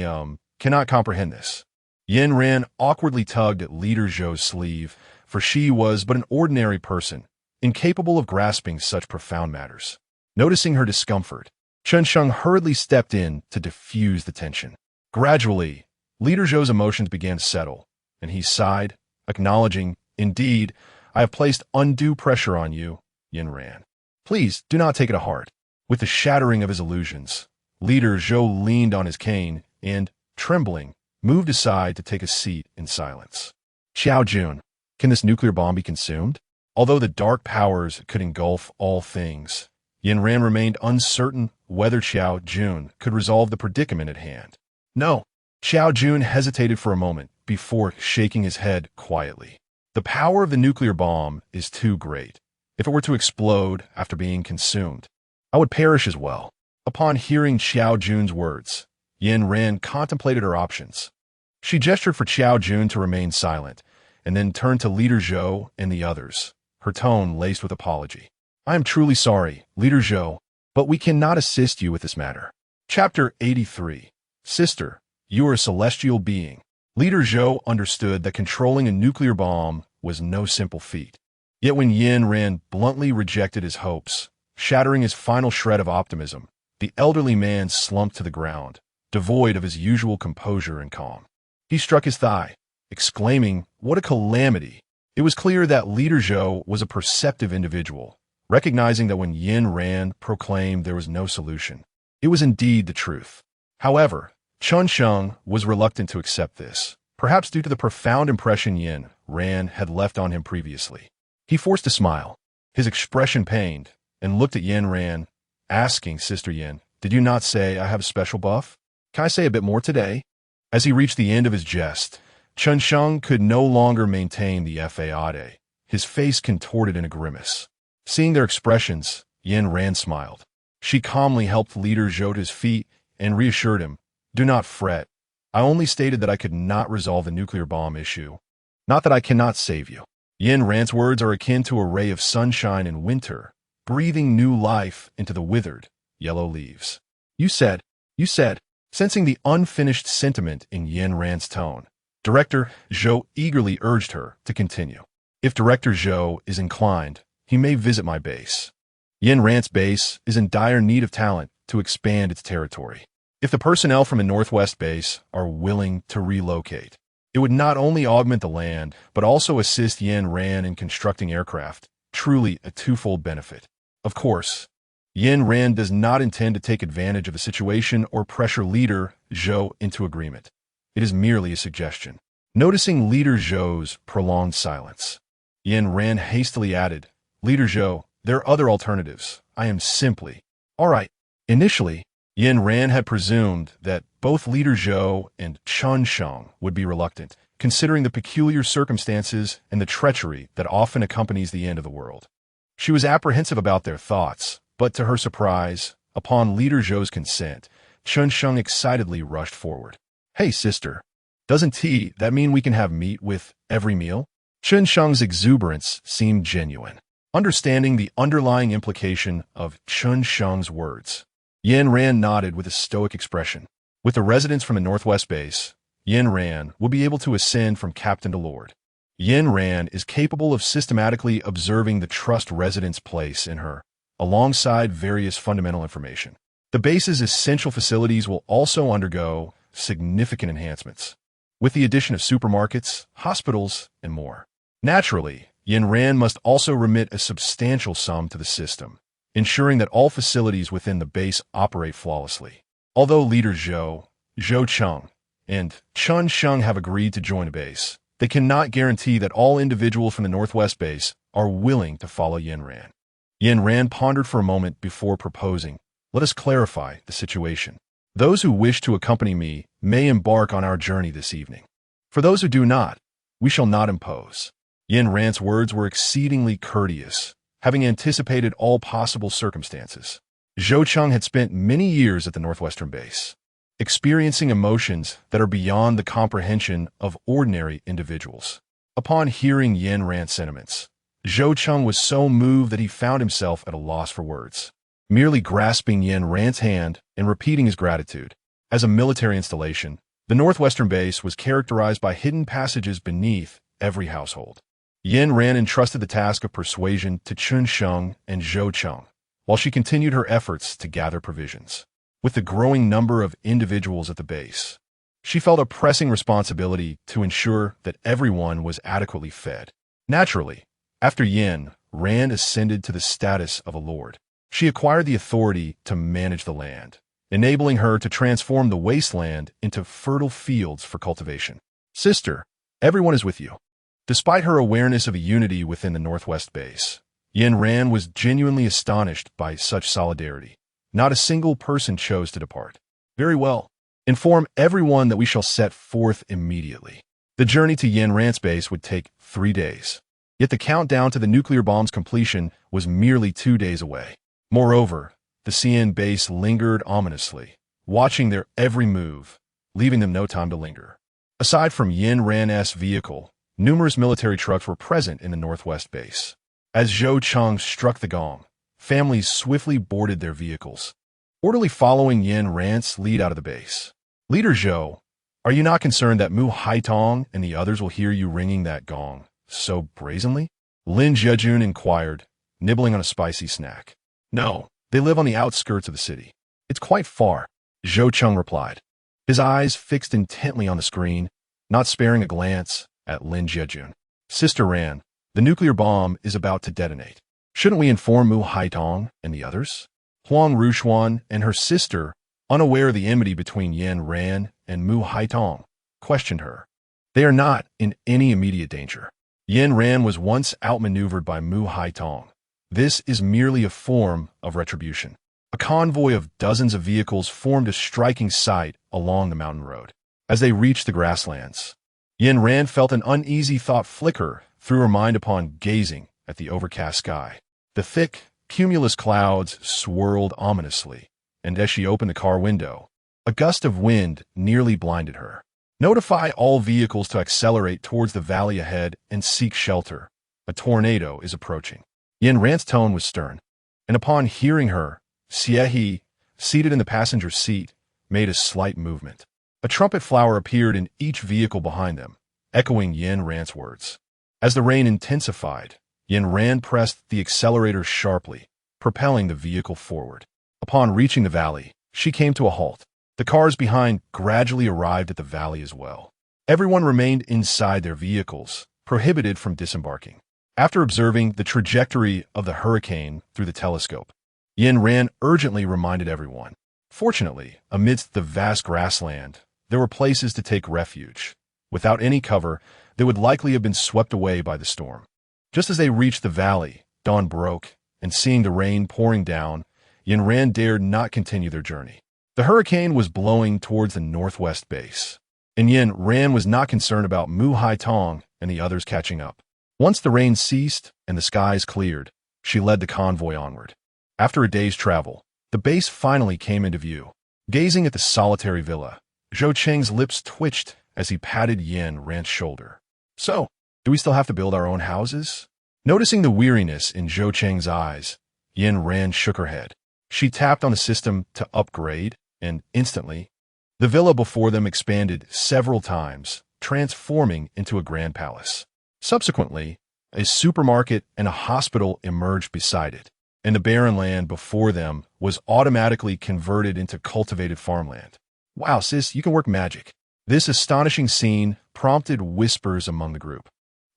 cannot comprehend this. Yin Ran awkwardly tugged at Leader Zhou's sleeve, for she was but an ordinary person, incapable of grasping such profound matters. Noticing her discomfort, Chen Sheng hurriedly stepped in to diffuse the tension. Gradually, Leader Zhou's emotions began to settle, and he sighed, acknowledging, "Indeed, I have placed undue pressure on you, Yin Ran. Please do not take it to heart." With the shattering of his illusions, Leader Zhou leaned on his cane and, trembling, moved aside to take a seat in silence. Xiao Jun, can this nuclear bomb be consumed? Although the dark powers could engulf all things, Yin Ran remained uncertain whether Xiao Jun could resolve the predicament at hand. No. Xiao Jun hesitated for a moment before shaking his head quietly. The power of the nuclear bomb is too great. If it were to explode after being consumed, I would perish as well. Upon hearing Xiao Jun's words, Yin Ran contemplated her options. She gestured for Xiao Jun to remain silent, and then turned to Leader Zhou and the others, her tone laced with apology. I am truly sorry, Leader Zhou, but we cannot assist you with this matter. Chapter 83. Sister, you are a celestial being. Leader Zhou understood that controlling a nuclear bomb was no simple feat. Yet when Yin Ran bluntly rejected his hopes, shattering his final shred of optimism, the elderly man slumped to the ground, devoid of his usual composure and calm. He struck his thigh, exclaiming, "What a calamity!" It was clear that Leader Zhou was a perceptive individual, recognizing that when Yin Ran proclaimed there was no solution, it was indeed the truth. However, Chen Sheng was reluctant to accept this, perhaps due to the profound impression Yin Ran had left on him previously. He forced a smile, his expression pained, and looked at Yin Ran, asking, "Sister Yin, did you not say I have a special buff? Can I say a bit more today?" As he reached the end of his jest, Chen Sheng could no longer maintain the fade, his face contorted in a grimace. Seeing their expressions, Yin Ran smiled. She calmly helped Leader Zhou to his feet and reassured him, "Do not fret. I only stated that I could not resolve the nuclear bomb issue, not that I cannot save you." Yin Ran's words are akin to a ray of sunshine in winter, breathing new life into the withered, yellow leaves. You said, sensing the unfinished sentiment in Yin Ran's tone, Director Zhou eagerly urged her to continue. "If Director Zhou is inclined, he may visit my base. Yin Ran's base is in dire need of talent to expand its territory. If the personnel from the Northwest base are willing to relocate, it would not only augment the land, but also assist Yin Ran in constructing aircraft, truly a twofold benefit. Of course, Yin Ran does not intend to take advantage of the situation or pressure Leader Zhou into agreement. It is merely a suggestion." Noticing Leader Zhou's prolonged silence, Yin Ran hastily added, "Leader Zhou, there are other alternatives. I am simply..." "All right." Initially, Yin Ran had presumed that both Leader Zhou and Chen Sheng would be reluctant, considering the peculiar circumstances and the treachery that often accompanies the end of the world. She was apprehensive about their thoughts, but to her surprise, upon Leader Zhou's consent, Chen Sheng excitedly rushed forward. "Hey, sister, doesn't that mean we can have meat with every meal?" Chen Sheng's exuberance seemed genuine. Understanding the underlying implication of Chen Sheng's words, Yin Ran nodded with a stoic expression. With the residents from the Northwest base, Yin Ran will be able to ascend from captain to lord. Yin Ran is capable of systematically observing the trust residents place in her, alongside various fundamental information. The base's essential facilities will also undergo significant enhancements, with the addition of supermarkets, hospitals, and more. Naturally, Yin Ran must also remit a substantial sum to the system, ensuring that all facilities within the base operate flawlessly. Although Leader Zhou, Zhou Cheng, and Chen Sheng have agreed to join the base, They cannot guarantee that all individuals from the Northwest base are willing to follow Yin Ran. Yin Ran pondered for a moment before proposing, "Let us clarify the situation. Those who wish to accompany me may embark on our journey this evening. For those who do not, we shall not impose." Yin Ran's words were exceedingly courteous, having anticipated all possible circumstances. Zhou Cheng had spent many years at the Northwestern base, experiencing emotions that are beyond the comprehension of ordinary individuals. Upon hearing Yin Ran's sentiments, Zhou Cheng was so moved that he found himself at a loss for words. Merely grasping Yin Ran's hand and repeating his gratitude. As a military installation, the Northwestern base was characterized by hidden passages beneath every household. Yin Ran entrusted the task of persuasion to Chun Sheng and Zhou Cheng, while she continued her efforts to gather provisions. With the growing number of individuals at the base, she felt a pressing responsibility to ensure that everyone was adequately fed. Naturally, after Yin Ran ascended to the status of a lord, she acquired the authority to manage the land, enabling her to transform the wasteland into fertile fields for cultivation. "Sister, everyone is with you." Despite her awareness of a unity within the Northwest base, Yin Ran was genuinely astonished by such solidarity. Not a single person chose to depart. "Very well. Inform everyone that we shall set forth immediately." The journey to Yin Ran's base would take 3 days. Yet the countdown to the nuclear bomb's completion was merely 2 days away. Moreover, the CN base lingered ominously, watching their every move, leaving them no time to linger. Aside from Yin Ran's vehicle, numerous military trucks were present in the Northwest base. As Zhou Cheng struck the gong, families swiftly boarded their vehicles, orderly following Yin Ran's lead out of the base. "Leader Zhou, are you not concerned that Mu Haitong and the others will hear you ringing that gong so brazenly?" Lin Jiejun inquired, nibbling on a spicy snack. "No, they live on the outskirts of the city. It's quite far," Zhou Cheng replied, his eyes fixed intently on the screen, not sparing a glance at Lin Jiejun. "Sister Ran, the nuclear bomb is about to detonate. Shouldn't we inform Mu Haitong and the others?" Huang Rushuan and her sister, unaware of the enmity between Yin Ran and Mu Haitong, questioned her. "They are not in any immediate danger. Yin Ran was once outmaneuvered by Mu Haitong. This is merely a form of retribution." A convoy of dozens of vehicles formed a striking sight along the mountain road. As they reached the grasslands, Yin Ran felt an uneasy thought flicker through her mind upon gazing at the overcast sky. The thick, cumulus clouds swirled ominously, and as she opened the car window, a gust of wind nearly blinded her. "Notify all vehicles to accelerate towards the valley ahead and seek shelter. A tornado is approaching." Yin Ran's tone was stern, and upon hearing her, Xie, seated in the passenger seat, made a slight movement. A trumpet flower appeared in each vehicle behind them, echoing Yin Ran's words. As the rain intensified, Yin Ran pressed the accelerator sharply, propelling the vehicle forward. Upon reaching the valley, she came to a halt. The cars behind gradually arrived at the valley as well. Everyone remained inside their vehicles, prohibited from disembarking. After observing the trajectory of the hurricane through the telescope, Yin Ran urgently reminded everyone. Fortunately, amidst the vast grassland, there were places to take refuge. Without any cover, they would likely have been swept away by the storm. Just as they reached the valley, dawn broke, and seeing the rain pouring down, Yin Ran dared not continue their journey. The hurricane was blowing towards the Northwest base, and Yin Ran was not concerned about Mu Haitong and the others catching up. Once the rain ceased and the skies cleared, she led the convoy onward. After a day's travel, the base finally came into view. Gazing at the solitary villa, Zhou Cheng's lips twitched as he patted Yin Ran's shoulder. "So, do we still have to build our own houses?" Noticing the weariness in Zhou Cheng's eyes, Yin Ran shook her head. She tapped on the system to upgrade, and instantly, the villa before them expanded several times, transforming into a grand palace. Subsequently, a supermarket and a hospital emerged beside it, and the barren land before them was automatically converted into cultivated farmland. "Wow, sis, you can work magic." This astonishing scene prompted whispers among the group.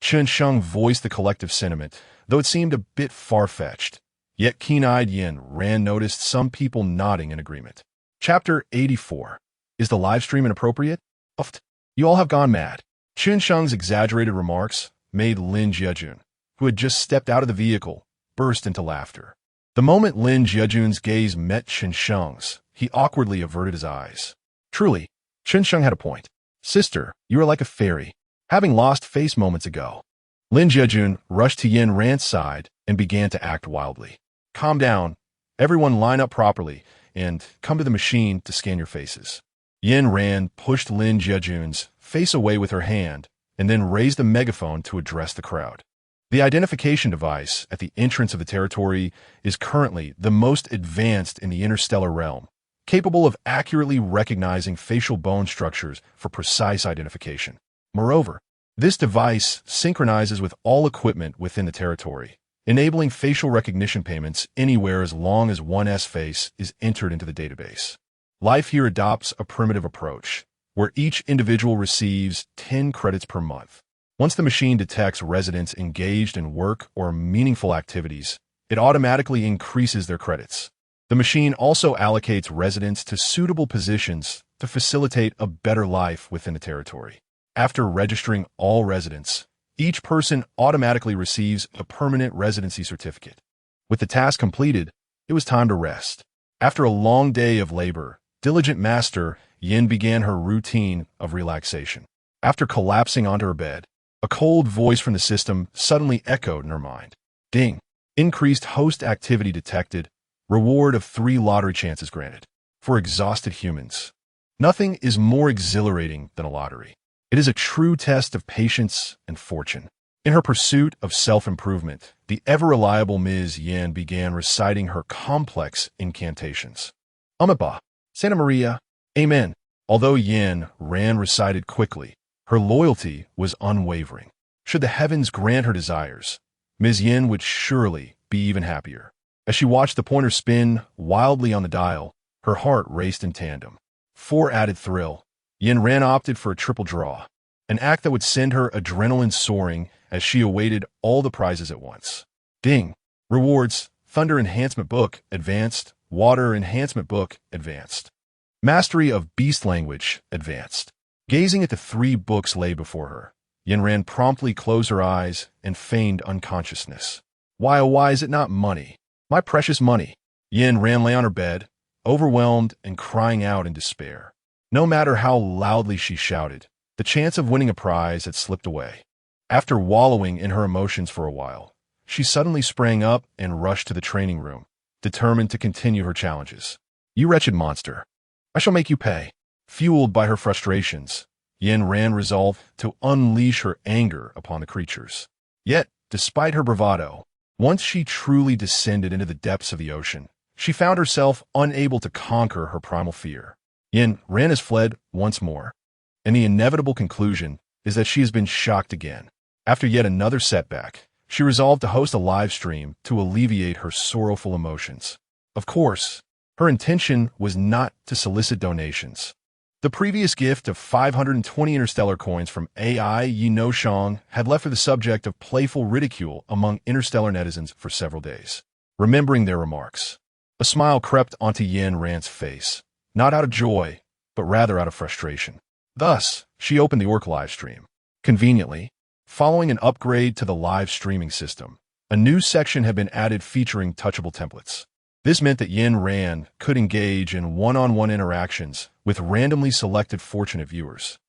Chun Sheng voiced the collective sentiment, though it seemed a bit far-fetched. Yet keen-eyed Yin Ran noticed some people nodding in agreement. Chapter 84. Is the live stream inappropriate? Uft. You all have gone mad. Qinghong's exaggerated remarks made Lin Jiejun, who had just stepped out of the vehicle, burst into laughter. The moment Lin Jiejun's gaze met Qinghong's, he awkwardly averted his eyes. Truly, Qinghong had a point. Sister, you are like a fairy, having lost face moments ago. Lin Jiejun rushed to Yin Ran's side and began to act wildly. Calm down. Everyone line up properly and come to the machine to scan your faces. Yin Ran pushed Lin Jiejun's face away with her hand and then raised a megaphone to address the crowd. The identification device at the entrance of the territory is currently the most advanced in the interstellar realm, capable of accurately recognizing facial bone structures for precise identification. Moreover, this device synchronizes with all equipment within the territory, enabling facial recognition payments anywhere as long as one's face is entered into the database. Life here adopts a primitive approach, where each individual receives 10 credits per month. Once the machine detects residents engaged in work or meaningful activities, it automatically increases their credits. The machine also allocates residents to suitable positions to facilitate a better life within the territory. After registering all residents, each person automatically receives a permanent residency certificate. With the task completed, it was time to rest. After a long day of labor, diligent Master Yin began her routine of relaxation. After collapsing onto her bed, a cold voice from the system suddenly echoed in her mind. Ding! Increased host activity detected. Reward of 3 lottery chances granted. For exhausted humans. Nothing is more exhilarating than a lottery. It is a true test of patience and fortune. In her pursuit of self-improvement, the ever-reliable Ms. Yin began reciting her complex incantations. Amaba, Santa Maria, Amen. Although Yin Ran recited quickly, her loyalty was unwavering. Should the heavens grant her desires, Ms. Yin would surely be even happier. As she watched the pointer spin wildly on the dial, her heart raced in tandem. For added thrill, Yin Ran opted for a triple draw, an act that would send her adrenaline soaring as she awaited all the prizes at once. Ding! Rewards, Thunder Enhancement Book, Advanced, Water Enhancement Book, Advanced. Mastery of Beast Language, Advanced. Gazing at the 3 books laid before her, Yin Ran promptly closed her eyes and feigned unconsciousness. Why, oh why is it not money? My precious money. Yin Ran lay on her bed, overwhelmed and crying out in despair. No matter how loudly she shouted, the chance of winning a prize had slipped away. After wallowing in her emotions for a while, she suddenly sprang up and rushed to the training room, determined to continue her challenges. You wretched monster. I shall make you pay. Fueled by her frustrations, Yin Ran resolved to unleash her anger upon the creatures. Yet, despite her bravado, once she truly descended into the depths of the ocean, she found herself unable to conquer her primal fear. Yin Ran has fled once more, and the inevitable conclusion is that she has been shocked again. After yet another setback, she resolved to host a live stream to alleviate her sorrowful emotions. Of course, her intention was not to solicit donations. The previous gift of 520 interstellar coins from AI Yi No Shang had left her the subject of playful ridicule among interstellar netizens for several days. Remembering their remarks, a smile crept onto Yin Ran's face, not out of joy, but rather out of frustration. Thus, she opened the Orc live stream. Conveniently, following an upgrade to the live streaming system, a new section had been added featuring touchable templates. This meant that Yin Ran could engage in one-on-one interactions with randomly selected fortunate viewers.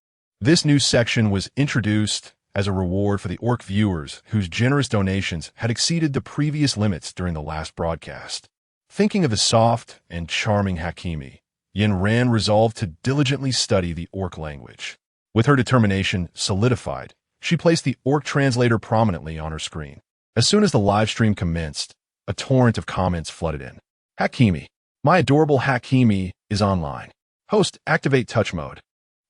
This new section was introduced as a reward for the Orc viewers whose generous donations had exceeded the previous limits during the last broadcast. Thinking of the soft and charming Hakimi, Yin Ran resolved to diligently study the Orc language. With her determination solidified, she placed the Orc translator prominently on her screen. As soon as the live stream commenced, a torrent of comments flooded in. Hakimi. My adorable Hakimi is online. Host, activate touch mode.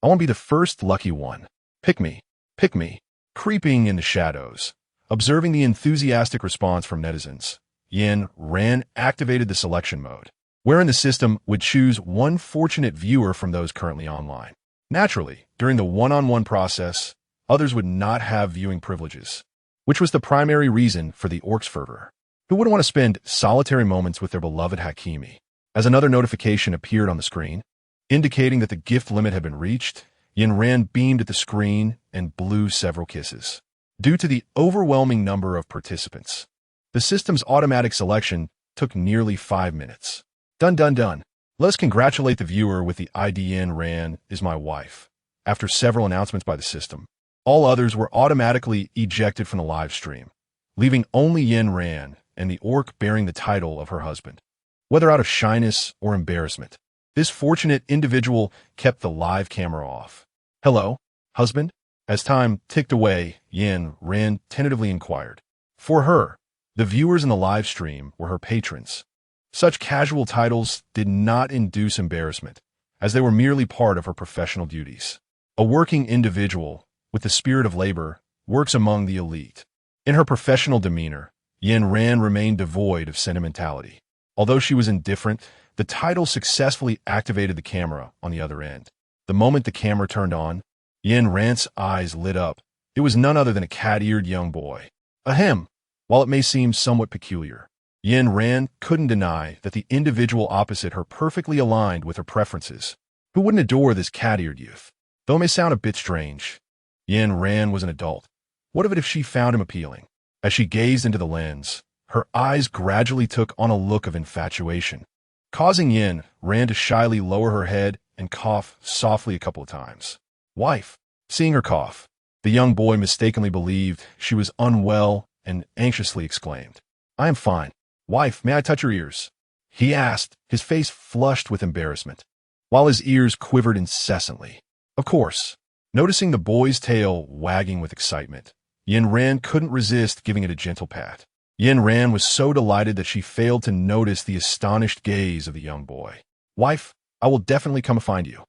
I want to be the first lucky one. Pick me. Pick me. Creeping in the shadows. Observing the enthusiastic response from netizens, Yin Ran activated the selection mode, wherein the system would choose one fortunate viewer from those currently online. Naturally, during the one-on-one process, others would not have viewing privileges, which was the primary reason for the Orc's fervor. Who wouldn't want to spend solitary moments with their beloved Hakimi? As another notification appeared on the screen, indicating that the gift limit had been reached, Yin Ran beamed at the screen and blew several kisses. Due to the overwhelming number of participants, the system's automatic selection took nearly 5 minutes. Done, done, done. Let us congratulate the viewer with the ID Yin Ran is my wife. After several announcements by the system, all others were automatically ejected from the live stream, leaving only Yin Ran and the orc bearing the title of her husband. Whether out of shyness or embarrassment, this fortunate individual kept the live camera off. Hello, husband? As time ticked away, Yin Ran tentatively inquired. For her, the viewers in the live stream were her patrons. Such casual titles did not induce embarrassment, as they were merely part of her professional duties. A working individual, with the spirit of labor, works among the elite. In her professional demeanor, Yin Ran remained devoid of sentimentality. Although she was indifferent, the title successfully activated the camera on the other end. The moment the camera turned on, Yin Ran's eyes lit up. It was none other than a cat-eared young boy. Ahem! While it may seem somewhat peculiar, Yin Ran couldn't deny that the individual opposite her perfectly aligned with her preferences. Who wouldn't adore this cat-eared youth? Though it may sound a bit strange, Yin Ran was an adult. What of it if she found him appealing? As she gazed into the lens, her eyes gradually took on a look of infatuation, causing Yin Ran to shyly lower her head and cough softly a couple of times. Wife. Seeing her cough, the young boy mistakenly believed she was unwell and anxiously exclaimed, I am fine. Wife, may I touch your ears? He asked, his face flushed with embarrassment, while his ears quivered incessantly. Of course. Noticing the boy's tail wagging with excitement, Yin Ran couldn't resist giving it a gentle pat. Yin Ran was so delighted that she failed to notice the astonished gaze of the young boy. Wife, I will definitely come find you,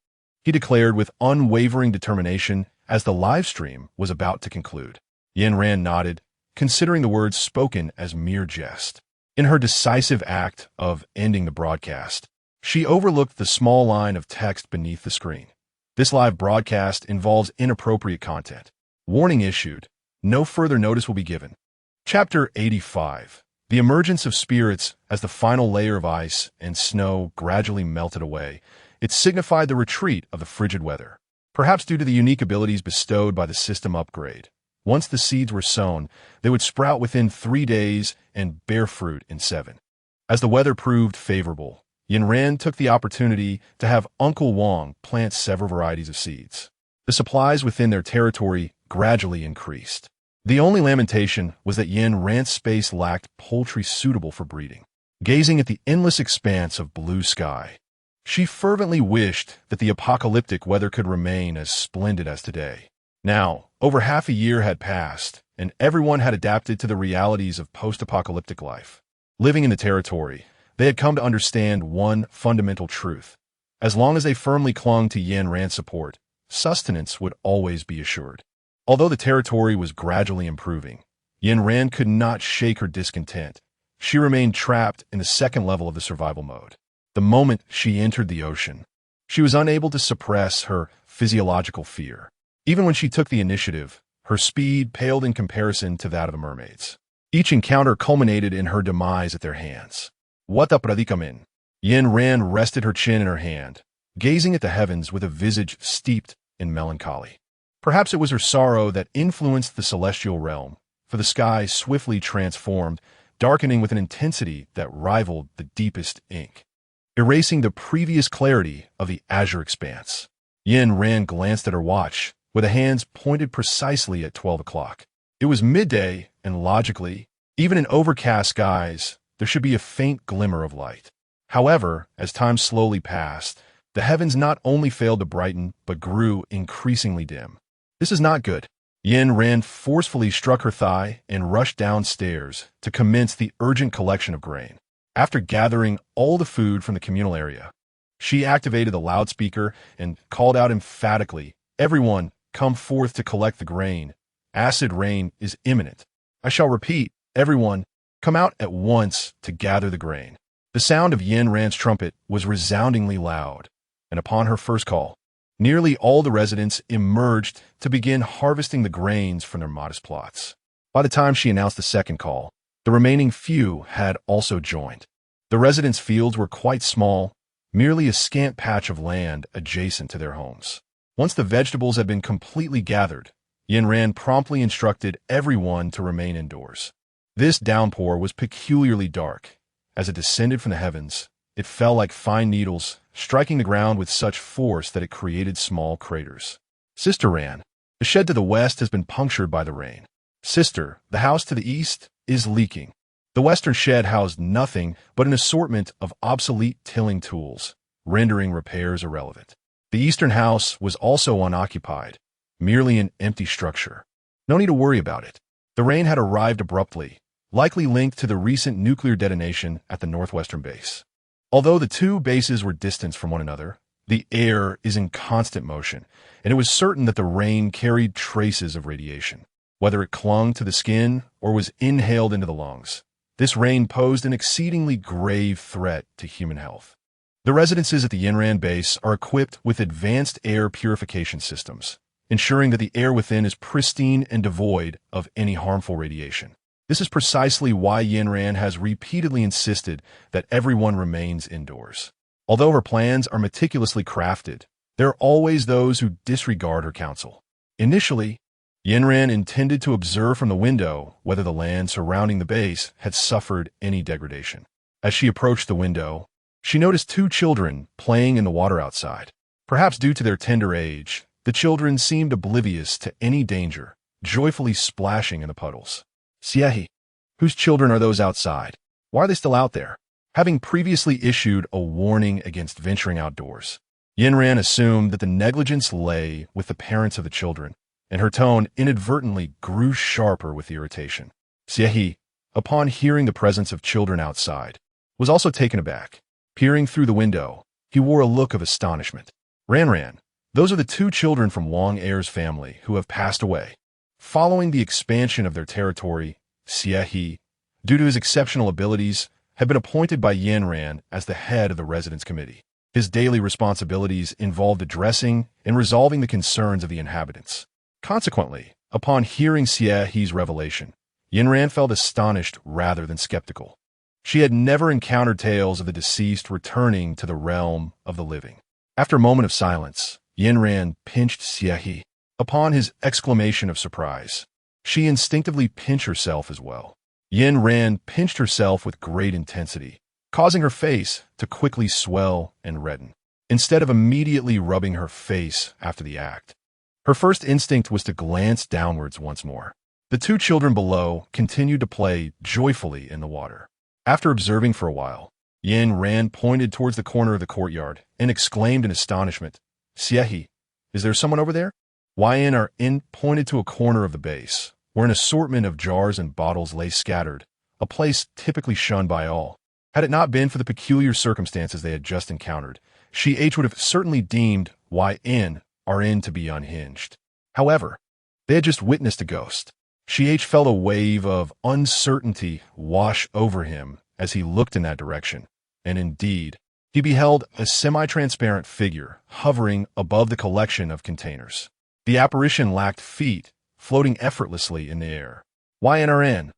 he declared with unwavering determination as the live stream was about to conclude. Yin Ran nodded, considering the words spoken as mere jest. In her decisive act of ending the broadcast, she overlooked the small line of text beneath the screen. This live broadcast involves inappropriate content. Warning issued. No further notice will be given. Chapter 85. The emergence of spirits. As the final layer of ice and snow gradually melted away, it signified the retreat of the frigid weather. Perhaps due to the unique abilities bestowed by the system upgrade, once the seeds were sown, they would sprout within 3 days and bear fruit in 7. As the weather proved favorable, Yin Ran took the opportunity to have Uncle Wong plant several varieties of seeds. The supplies within their territory gradually increased. The only lamentation was that Yin Ran's space lacked poultry suitable for breeding. Gazing at the endless expanse of blue sky, she fervently wished that the apocalyptic weather could remain as splendid as today. Now, over half a year had passed, and everyone had adapted to the realities of post-apocalyptic life. Living in the territory, they had come to understand one fundamental truth. As long as they firmly clung to Yin Ran's support, sustenance would always be assured. Although the territory was gradually improving, Yin Ran could not shake her discontent. She remained trapped in the second level of the survival mode. The moment she entered the ocean, she was unable to suppress her physiological fear. Even when she took the initiative, her speed paled in comparison to that of the mermaids. Each encounter culminated in her demise at their hands. What a predicament! Yin Ran rested her chin in her hand, gazing at the heavens with a visage steeped in melancholy. Perhaps it was her sorrow that influenced the celestial realm, for the sky swiftly transformed, darkening with an intensity that rivaled the deepest ink, erasing the previous clarity of the azure expanse. Yin Ran glanced at her watch, with the hands pointed precisely at 12 o'clock. It was midday, and logically, even in overcast skies, there should be a faint glimmer of light. However, as time slowly passed, the heavens not only failed to brighten, but grew increasingly dim. This is not good. Yin Ran forcefully struck her thigh and rushed downstairs to commence the urgent collection of grain. After gathering all the food from the communal area, she activated the loudspeaker and called out emphatically, "Everyone, come forth to collect the grain. Acid rain is imminent. I shall repeat, everyone, come out at once to gather the grain." The sound of Yin Ran's trumpet was resoundingly loud, and upon her first call, nearly all the residents emerged to begin harvesting the grains from their modest plots. By the time she announced the second call, the remaining few had also joined. The residents' fields were quite small, merely a scant patch of land adjacent to their homes. Once the vegetables had been completely gathered, Yinran promptly instructed everyone to remain indoors. This downpour was peculiarly dark. As it descended from the heavens, it fell like fine needles, striking the ground with such force that it created small craters. Sister ran. The shed to the west has been punctured by the rain. Sister, the house to the east is leaking. The western shed housed nothing but an assortment of obsolete tilling tools, rendering repairs irrelevant. The eastern house was also unoccupied, merely an empty structure. No need to worry about it. The rain had arrived abruptly, likely linked to the recent nuclear detonation at the northwestern base. Although the two bases were distant from one another, the air is in constant motion, and it was certain that the rain carried traces of radiation. Whether it clung to the skin or was inhaled into the lungs, this rain posed an exceedingly grave threat to human health. The residences at the Yinran base are equipped with advanced air purification systems, ensuring that the air within is pristine and devoid of any harmful radiation. This is precisely why Yinran has repeatedly insisted that everyone remains indoors. Although her plans are meticulously crafted, there are always those who disregard her counsel. Initially, Yinran intended to observe from the window whether the land surrounding the base had suffered any degradation. As she approached the window, she noticed two children playing in the water outside. Perhaps due to their tender age, the children seemed oblivious to any danger, joyfully splashing in the puddles. Siehi, whose children are those outside? Why are they still out there? Having previously issued a warning against venturing outdoors, Yinran assumed that the negligence lay with the parents of the children, and her tone inadvertently grew sharper with irritation. Siehi, upon hearing the presence of children outside, was also taken aback. Peering through the window, he wore a look of astonishment. Ran, those are the two children from Wang Er's family who have passed away. Following the expansion of their territory, Siehi, due to his exceptional abilities, had been appointed by Yinran as the head of the residence committee. His daily responsibilities involved addressing and resolving the concerns of the inhabitants. Consequently, upon hearing Siehi's revelation, Yinran felt astonished rather than skeptical. She had never encountered tales of the deceased returning to the realm of the living. After a moment of silence, Yinran pinched Siehi. Upon his exclamation of surprise, she instinctively pinched herself as well. Yinran pinched herself with great intensity, causing her face to quickly swell and redden. Instead of immediately rubbing her face after the act, her first instinct was to glance downwards once more. The two children below continued to play joyfully in the water. After observing for a while, Yinran pointed towards the corner of the courtyard and exclaimed in astonishment, Siehi, is there someone over there? Yin pointed to a corner of the base, where an assortment of jars and bottles lay scattered, a place typically shunned by all. Had it not been for the peculiar circumstances they had just encountered, Shi-H would have certainly deemed Yin to be unhinged. However, they had just witnessed a ghost. Shi-H felt a wave of uncertainty wash over him as he looked in that direction, and indeed, he beheld a semi-transparent figure hovering above the collection of containers. The apparition lacked feet, floating effortlessly in the air. Yin,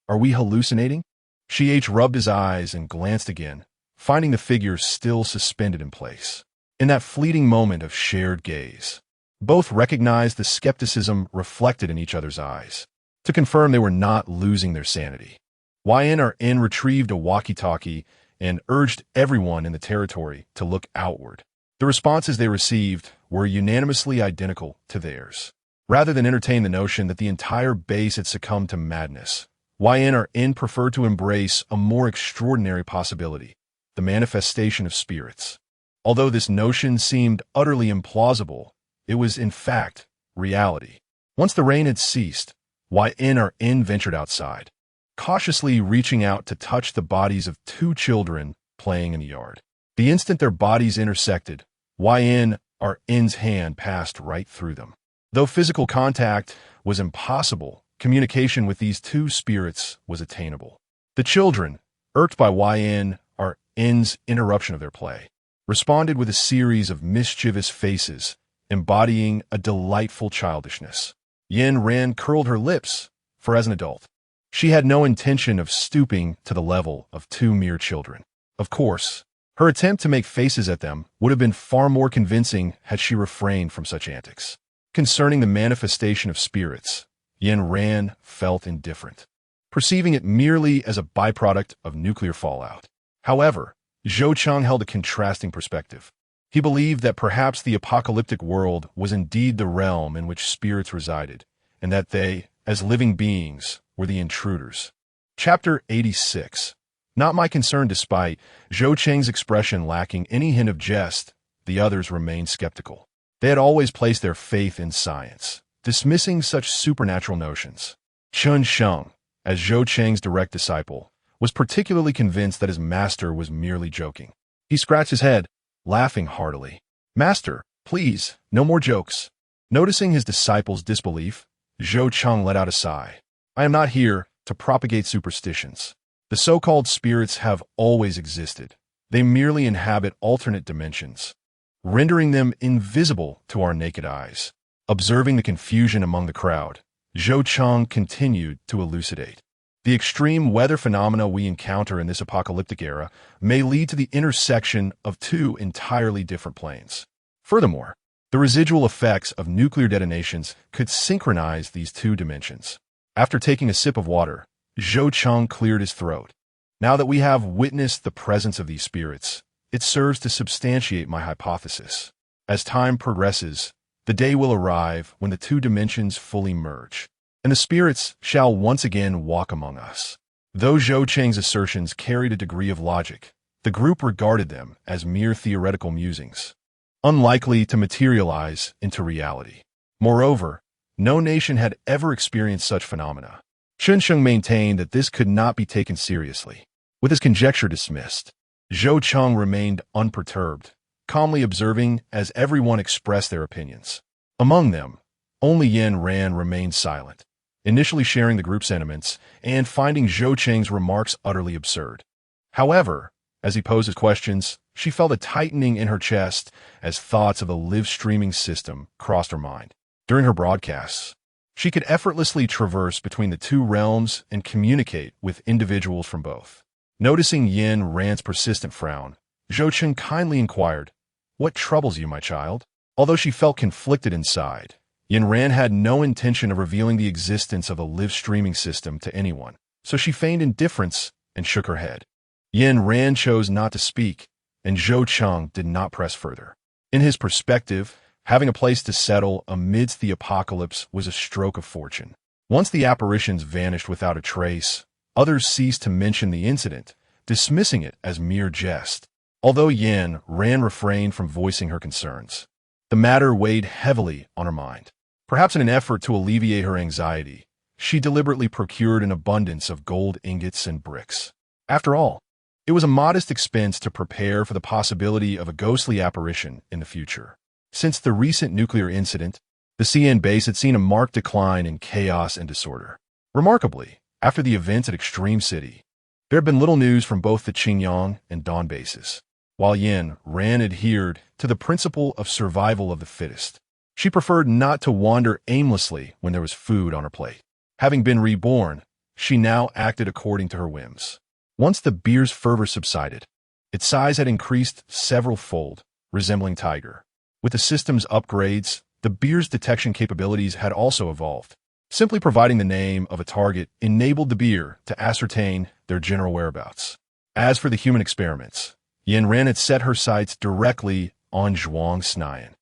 are we hallucinating? Shi-H rubbed his eyes and glanced again, finding the figure still suspended in place. In that fleeting moment of shared gaze, both recognized the skepticism reflected in each other's eyes. To confirm they were not losing their sanity, Yin retrieved a walkie-talkie and urged everyone in the territory to look outward. The responses they received were unanimously identical to theirs. Rather than entertain the notion that the entire base had succumbed to madness, Yin preferred to embrace a more extraordinary possibility, the manifestation of spirits. Although this notion seemed utterly implausible, it was in fact reality. Once the rain had ceased, Yin ventured outside, cautiously reaching out to touch the bodies of two children playing in the yard. The instant their bodies intersected, Yin's hand passed right through them. Though physical contact was impossible, communication with these two spirits was attainable. The children, irked by Yin's interruption of their play, responded with a series of mischievous faces, embodying a delightful childishness. Yin curled her lips, for as an adult, she had no intention of stooping to the level of two mere children. Of course, Her attempt to make faces at them would have been far more convincing had she refrained from such antics. Concerning the manifestation of spirits, Yin Ran felt indifferent, perceiving it merely as a byproduct of nuclear fallout. However, Zhou Cheng held a contrasting perspective. He believed that perhaps the apocalyptic world was indeed the realm in which spirits resided, and that they, as living beings, were the intruders. Chapter 86. Not my concern. Despite Zhou Cheng's expression lacking any hint of jest, the others remained skeptical. They had always placed their faith in science, dismissing such supernatural notions. Chun Sheng, as Zhou Cheng's direct disciple, was particularly convinced that his master was merely joking. He scratched his head, laughing heartily. "Master, please, no more jokes." Noticing his disciple's disbelief, Zhou Cheng let out a sigh. "I am not here to propagate superstitions. The so-called spirits have always existed. They merely inhabit alternate dimensions, rendering them invisible to our naked eyes." Observing the confusion among the crowd, Zhou Cheng continued to elucidate. The extreme weather phenomena we encounter in this apocalyptic era may lead to the intersection of two entirely different planes. Furthermore, the residual effects of nuclear detonations could synchronize these two dimensions. After taking a sip of water, Zhou Cheng cleared his throat. "Now that we have witnessed the presence of these spirits, it serves to substantiate my hypothesis. As time progresses, the day will arrive when the two dimensions fully merge, and the spirits shall once again walk among us." Though Zhou Cheng's assertions carried a degree of logic, the group regarded them as mere theoretical musings, unlikely to materialize into reality. Moreover, no nation had ever experienced such phenomena. Chun Sheng maintained that this could not be taken seriously. With his conjecture dismissed, Zhou Cheng remained unperturbed, calmly observing as everyone expressed their opinions. Among them, only Yin Ran remained silent, initially sharing the group's sentiments and finding Zhou Cheng's remarks utterly absurd. However, as he posed his questions, she felt a tightening in her chest as thoughts of a live-streaming system crossed her mind. During her broadcasts, she could effortlessly traverse between the two realms and communicate with individuals from both. Noticing Yin Ran's persistent frown, Zhou Cheng kindly inquired, "What troubles you, my child?" Although she felt conflicted inside, Yin Ran had no intention of revealing the existence of a live-streaming system to anyone, so she feigned indifference and shook her head. Yin Ran chose not to speak, and Zhou Cheng did not press further. In his perspective, having a place to settle amidst the apocalypse was a stroke of fortune. Once the apparitions vanished without a trace, others ceased to mention the incident, dismissing it as mere jest. Although Yin Ran refrained from voicing her concerns, the matter weighed heavily on her mind. Perhaps in an effort to alleviate her anxiety, she deliberately procured an abundance of gold ingots and bricks. After all, it was a modest expense to prepare for the possibility of a ghostly apparition in the future. Since the recent nuclear incident, the CN base had seen a marked decline in chaos and disorder. Remarkably, after the events at Extreme City, there had been little news from both the Qinghong and Dawn bases. While Yin Ran adhered to the principle of survival of the fittest, she preferred not to wander aimlessly when there was food on her plate. Having been reborn, she now acted according to her whims. Once the beer's fervor subsided, its size had increased several-fold, resembling tiger. With the system's upgrades, the beer's detection capabilities had also evolved. Simply providing the name of a target enabled the beer to ascertain their general whereabouts. As for the human experiments, Yin Ran had set her sights directly on Zhuang Snian,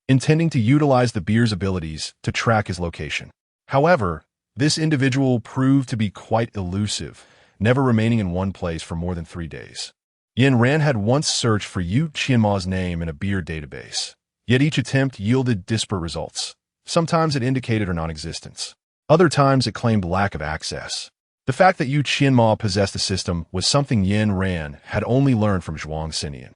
intending to utilize the beer's abilities to track his location. However, this individual proved to be quite elusive, never remaining in one place for more than 3 days. Yin Ran had once searched for Gu Qinghong's name in a beer database, yet each attempt yielded disparate results. Sometimes it indicated her non-existence. Other times it claimed lack of access. The fact that Gu Qinghong possessed the system was something Yin Ran had only learned from Zhuang Sinian.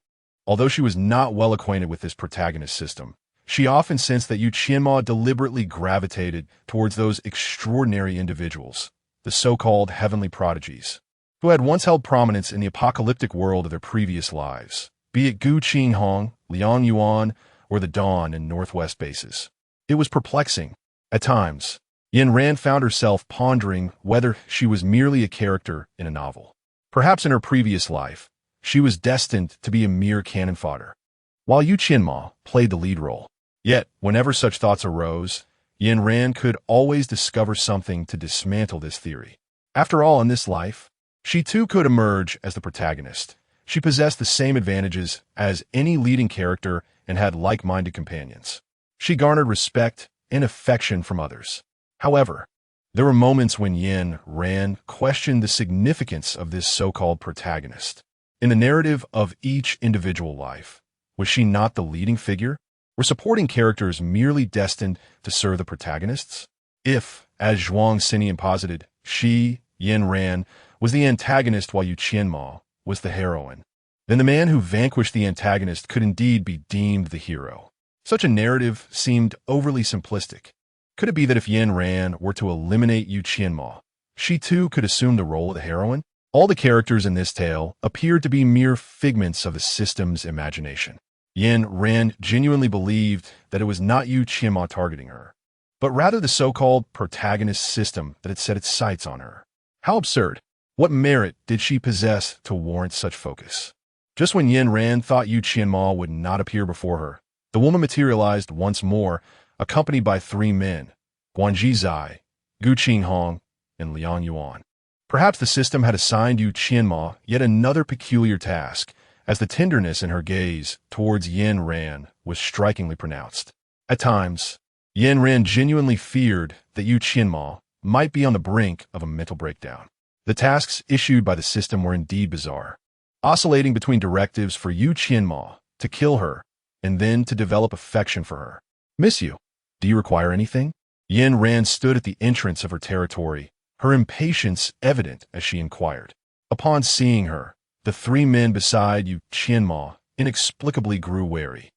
Although she was not well acquainted with this protagonist system, she often sensed that Gu Qinghong deliberately gravitated towards those extraordinary individuals, the so-called heavenly prodigies, who had once held prominence in the apocalyptic world of their previous lives, be it Gu Qinghong, Liang Yuan, or the Dawn and Northwest bases. It was perplexing. At times, Yin Ran found herself pondering whether she was merely a character in a novel. Perhaps in her previous life, she was destined to be a mere cannon fodder, while Yu Qianma played the lead role. Yet, whenever such thoughts arose, Yin Ran could always discover something to dismantle this theory. After all, in this life, she too could emerge as the protagonist. She possessed the same advantages as any leading character and had like-minded companions. She garnered respect and affection from others. However, there were moments when Yin Ran questioned the significance of this so-called protagonist. In the narrative of each individual life, was she not the leading figure? Were supporting characters merely destined to serve the protagonists? If, as Zhuang Xinian posited, she, Yin Ran, was the antagonist while Yu Qianma was the heroine, then the man who vanquished the antagonist could indeed be deemed the hero. Such a narrative seemed overly simplistic. Could it be that if Yin Ran were to eliminate Yu Qianma, she too could assume the role of the heroine? All the characters in this tale appeared to be mere figments of the system's imagination. Yin Ran genuinely believed that it was not Yu Qianma targeting her, but rather the so-called protagonist system that had set its sights on her. How absurd! What merit did she possess to warrant such focus? Just when Yin Ran thought Yu Qianma would not appear before her, the woman materialized once more, accompanied by 3 men, Guanji Zai, Gu Qinghong, and Liang Yuan. Perhaps the system had assigned Yu Qianma yet another peculiar task, as the tenderness in her gaze towards Yin Ran was strikingly pronounced. At times, Yin Ran genuinely feared that Yu Qianma might be on the brink of a mental breakdown. The tasks issued by the system were indeed bizarre, oscillating between directives for Yu Qianma to kill her and then to develop affection for her. "Miss you. Do you require anything?" Yin Ran stood at the entrance of her territory, her impatience evident as she inquired. Upon seeing her, the 3 men beside Yu Qianma inexplicably grew wary,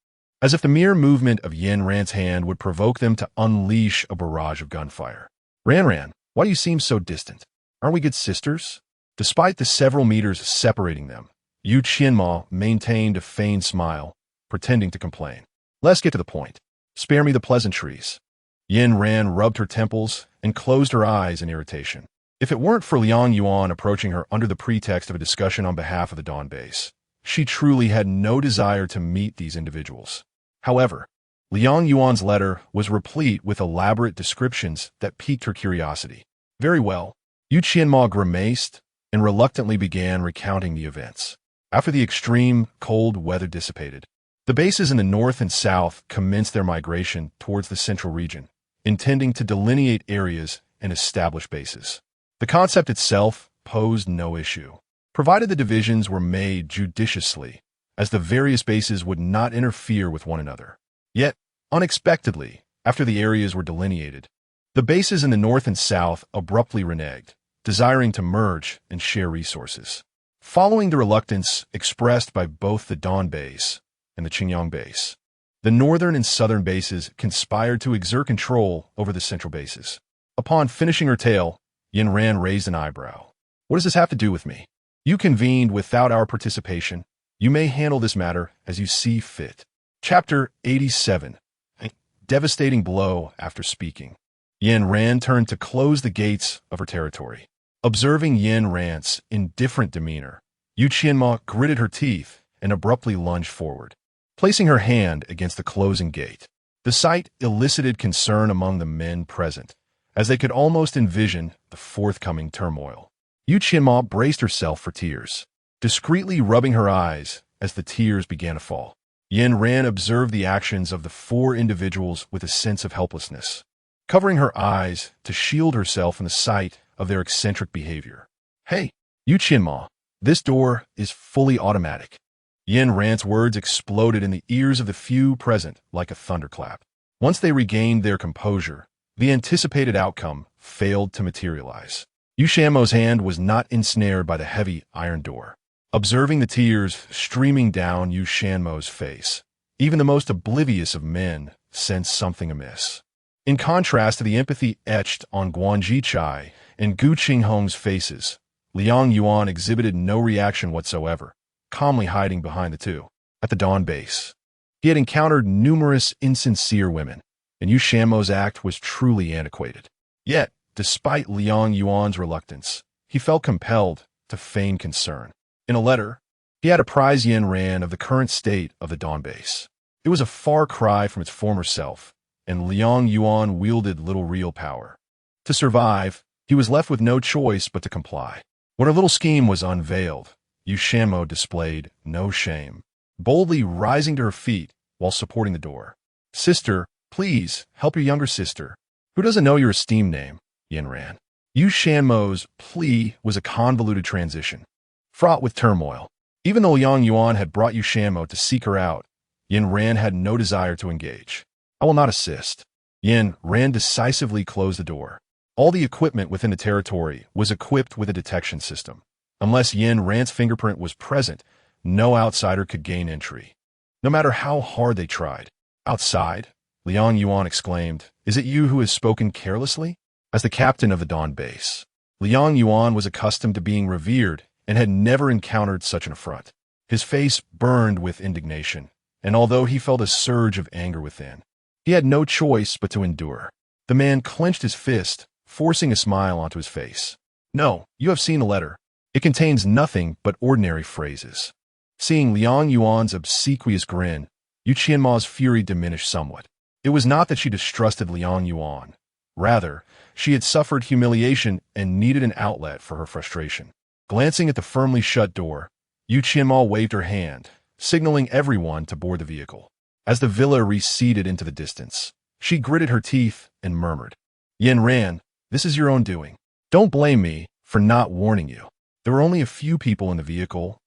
as if the mere movement of Yin Ran's hand would provoke them to unleash a barrage of gunfire. Ran, why do you seem so distant? Aren't we good sisters?" Despite the several meters separating them, Yu Qianma maintained a feigned smile, pretending to complain. "Let's get to the point. Spare me the pleasantries." Yin Ran rubbed her temples and closed her eyes in irritation. If it weren't for Liang Yuan approaching her under the pretext of a discussion on behalf of the Dawn Base, she truly had no desire to meet these individuals. However, Liang Yuan's letter was replete with elaborate descriptions that piqued her curiosity. Very well, Yu Qianma grimaced and reluctantly began recounting the events. After the extreme cold weather dissipated, the bases in the north and south commenced their migration towards the central region, intending to delineate areas and establish bases. The concept itself posed no issue, provided the divisions were made judiciously, as the various bases would not interfere with one another. Yet, unexpectedly, after the areas were delineated, the bases in the north and south abruptly reneged, desiring to merge and share resources. Following the reluctance expressed by both the Dawn Base and the Qinghong Base, the northern and southern bases conspired to exert control over the central bases. Upon finishing her tale, Yin Ran raised an eyebrow. "What does this have to do with me? You convened without our participation. You may handle this matter as you see fit." Chapter 87. A devastating blow after speaking. Yin Ran turned to close the gates of her territory. Observing Yin Ran's indifferent demeanor, Yu Qianma gritted her teeth and abruptly lunged forward, placing her hand against the closing gate. The sight elicited concern among the men present, as they could almost envision the forthcoming turmoil. Yu Qianma braced herself for tears, discreetly rubbing her eyes as the tears began to fall. Yin Ran observed the actions of the 4 individuals with a sense of helplessness, covering her eyes to shield herself from the sight of their eccentric behavior. "Hey, Yu Qianma, this door is fully automatic." Yin Ran's words exploded in the ears of the few present like a thunderclap. Once they regained their composure, the anticipated outcome failed to materialize. Yu Qianma's hand was not ensnared by the heavy iron door. Observing the tears streaming down Yu Qianma's face, even the most oblivious of men sensed something amiss. In contrast to the empathy etched on Guanji Chai and Gu Qinghong's faces, Liang Yuan exhibited no reaction whatsoever, calmly hiding behind the 2. At the Dawn Base, he had encountered numerous insincere women, and Yu Qianma's act was truly antiquated. Yet, despite Liang Yuan's reluctance, he felt compelled to feign concern. In a letter, He had apprised Yin Ran of the current state of the Dawn base. It was a far cry from its former self, and Liang Yuan wielded little real power. To survive, he was left with no choice but to comply. When her little scheme was unveiled, Yu Shanmo displayed no shame, boldly rising to her feet while supporting the door. "Sister, please, help your younger sister, who doesn't know your esteemed name," Yin Ran. Yu Shanmo's plea was a convoluted transition, fraught with turmoil. Even though Liang Yuan had brought Yu Shanmo to seek her out, Yin Ran had no desire to engage. "I will not assist." Yin Ran decisively closed the door. All the equipment within the territory was equipped with a detection system. Unless Yin Ran's fingerprint was present, no outsider could gain entry, no matter how hard they tried. "Outside?" Liang Yuan exclaimed. "Is it you who has spoken carelessly?" As the captain of the Dawn base, Liang Yuan was accustomed to being revered and had never encountered such an affront. His face burned with indignation, and although he felt a surge of anger within, he had no choice but to endure. The man clenched his fist, forcing a smile onto his face. "No, you have seen the letter. It contains nothing but ordinary phrases." Seeing Liang Yuan's obsequious grin, Yu Qianma's fury diminished somewhat. It was not that she distrusted Liang Yuan. Rather, she had suffered humiliation and needed an outlet for her frustration. Glancing at the firmly shut door, Yu Qianma waved her hand, signaling everyone to board the vehicle. As the villa receded into the distance, she gritted her teeth and murmured, "Yin Ran, this is your own doing. Don't blame me for not warning you." There were only a few people in the vehicle,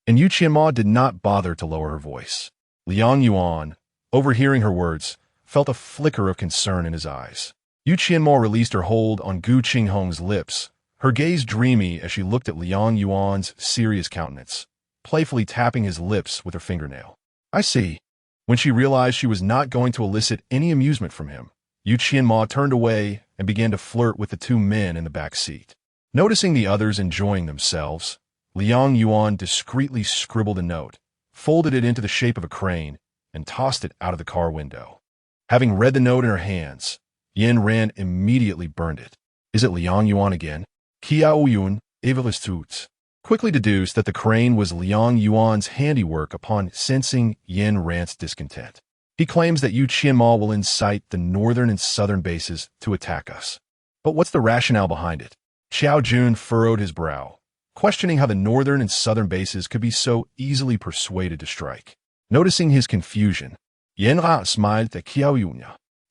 and Yu Qianma did not bother to lower her voice. Liang Yuan, overhearing her words, felt a flicker of concern in his eyes. Yu Qianma released her hold on Gu Qinghong's lips, her gaze dreamy as she looked at Liang Yuan's serious countenance, playfully tapping his lips with her fingernail. "I see." When she realized she was not going to elicit any amusement from him, Yu Qianma turned away and began to flirt with the two men in the back seat. Noticing the others enjoying themselves, Liang Yuan discreetly scribbled a note, folded it into the shape of a crane, and tossed it out of the car window. Having read the note in her hands, Yin Ran immediately burned it. "Is it Liang Yuan again?" Qiao Yun, Evelis Toots, quickly deduced that the crane was Liang Yuan's handiwork upon sensing Yin Ran's discontent. "He claims that Yu Qianma will incite the northern and southern bases to attack us. But what's the rationale behind it?" Xiao Jun furrowed his brow, questioning how the northern and southern bases could be so easily persuaded to strike. Noticing his confusion, Yin Ra smiled at Qiao Yun.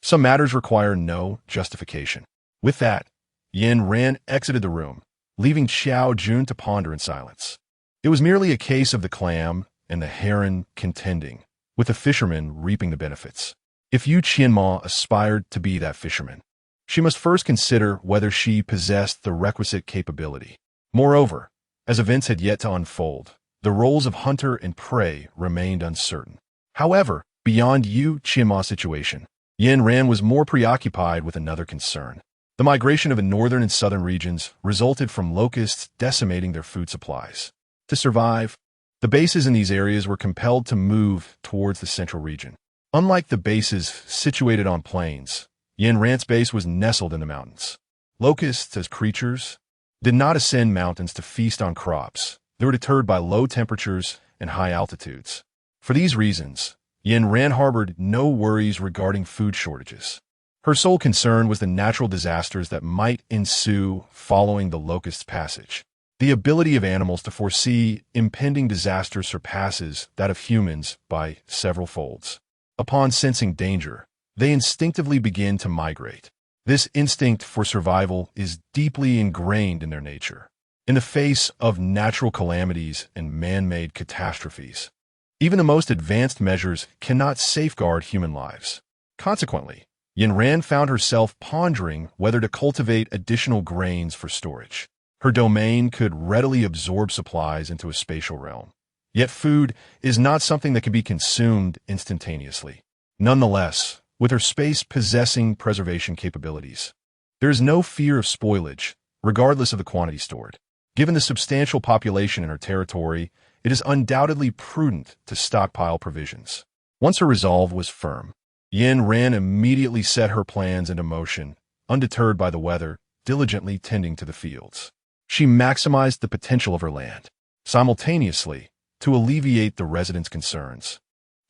"Some matters require no justification." With that, Yin Ran exited the room, leaving Xiao Jun to ponder in silence. It was merely a case of the clam and the heron contending, with the fisherman reaping the benefits. If Yu Qianma aspired to be that fisherman, she must first consider whether she possessed the requisite capability. Moreover, as events had yet to unfold, the roles of hunter and prey remained uncertain. However, beyond Yu Qianma's situation, Yin Ran was more preoccupied with another concern. The migration of the northern and southern regions resulted from locusts decimating their food supplies. To survive, the bases in these areas were compelled to move towards the central region. Unlike the bases situated on plains, Yin Ran's base was nestled in the mountains. Locusts, as creatures, did not ascend mountains to feast on crops. They were deterred by low temperatures and high altitudes. For these reasons, Yin Ran harbored no worries regarding food shortages. Her sole concern was the natural disasters that might ensue following the locust's passage. The ability of animals to foresee impending disaster surpasses that of humans by several folds. Upon sensing danger, they instinctively begin to migrate. This instinct for survival is deeply ingrained in their nature. In the face of natural calamities and man-made catastrophes, even the most advanced measures cannot safeguard human lives. Consequently, Yin Ran found herself pondering whether to cultivate additional grains for storage. Her domain could readily absorb supplies into a spatial realm. Yet food is not something that can be consumed instantaneously. Nonetheless, with her space possessing preservation capabilities, there is no fear of spoilage, regardless of the quantity stored. Given the substantial population in her territory, it is undoubtedly prudent to stockpile provisions. Once her resolve was firm, Yin Ran immediately set her plans into motion, undeterred by the weather, diligently tending to the fields. She maximized the potential of her land. Simultaneously, to alleviate the residents' concerns.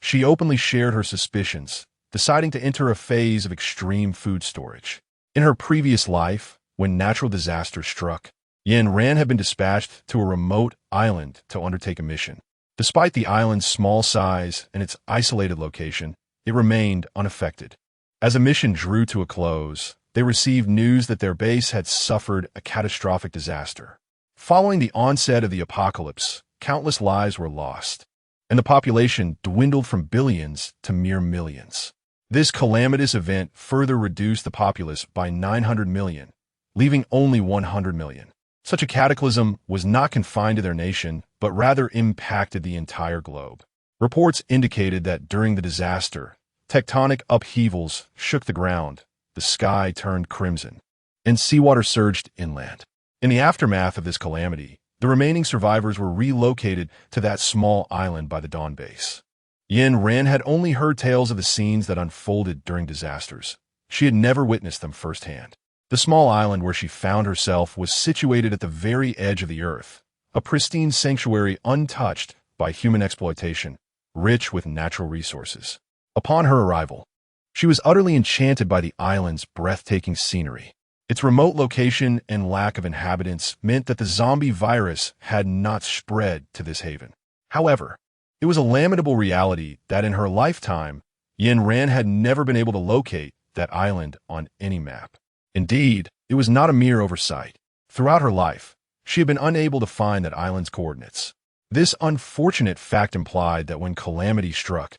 She openly shared her suspicions, deciding to enter a phase of extreme food storage. In her previous life, when natural disaster struck, Yin Ran had been dispatched to a remote island to undertake a mission. Despite the island's small size and its isolated location, it remained unaffected. As the mission drew to a close, they received news that their base had suffered a catastrophic disaster. Following the onset of the apocalypse, countless lives were lost, and the population dwindled from billions to mere millions. This calamitous event further reduced the populace by 900 million, leaving only 100 million. Such a cataclysm was not confined to their nation, but rather impacted the entire globe. Reports indicated that during the disaster, tectonic upheavals shook the ground, the sky turned crimson, and seawater surged inland. In the aftermath of this calamity, the remaining survivors were relocated to that small island by the Dawn base. Yin Ran had only heard tales of the scenes that unfolded during disasters. She had never witnessed them firsthand. The small island where she found herself was situated at the very edge of the earth, a pristine sanctuary untouched by human exploitation, rich with natural resources. Upon her arrival, she was utterly enchanted by the island's breathtaking scenery. Its remote location and lack of inhabitants meant that the zombie virus had not spread to this haven. However, it was a lamentable reality that in her lifetime, Yin Ran had never been able to locate that island on any map. Indeed, it was not a mere oversight. Throughout her life, she had been unable to find that island's coordinates. This unfortunate fact implied that when calamity struck,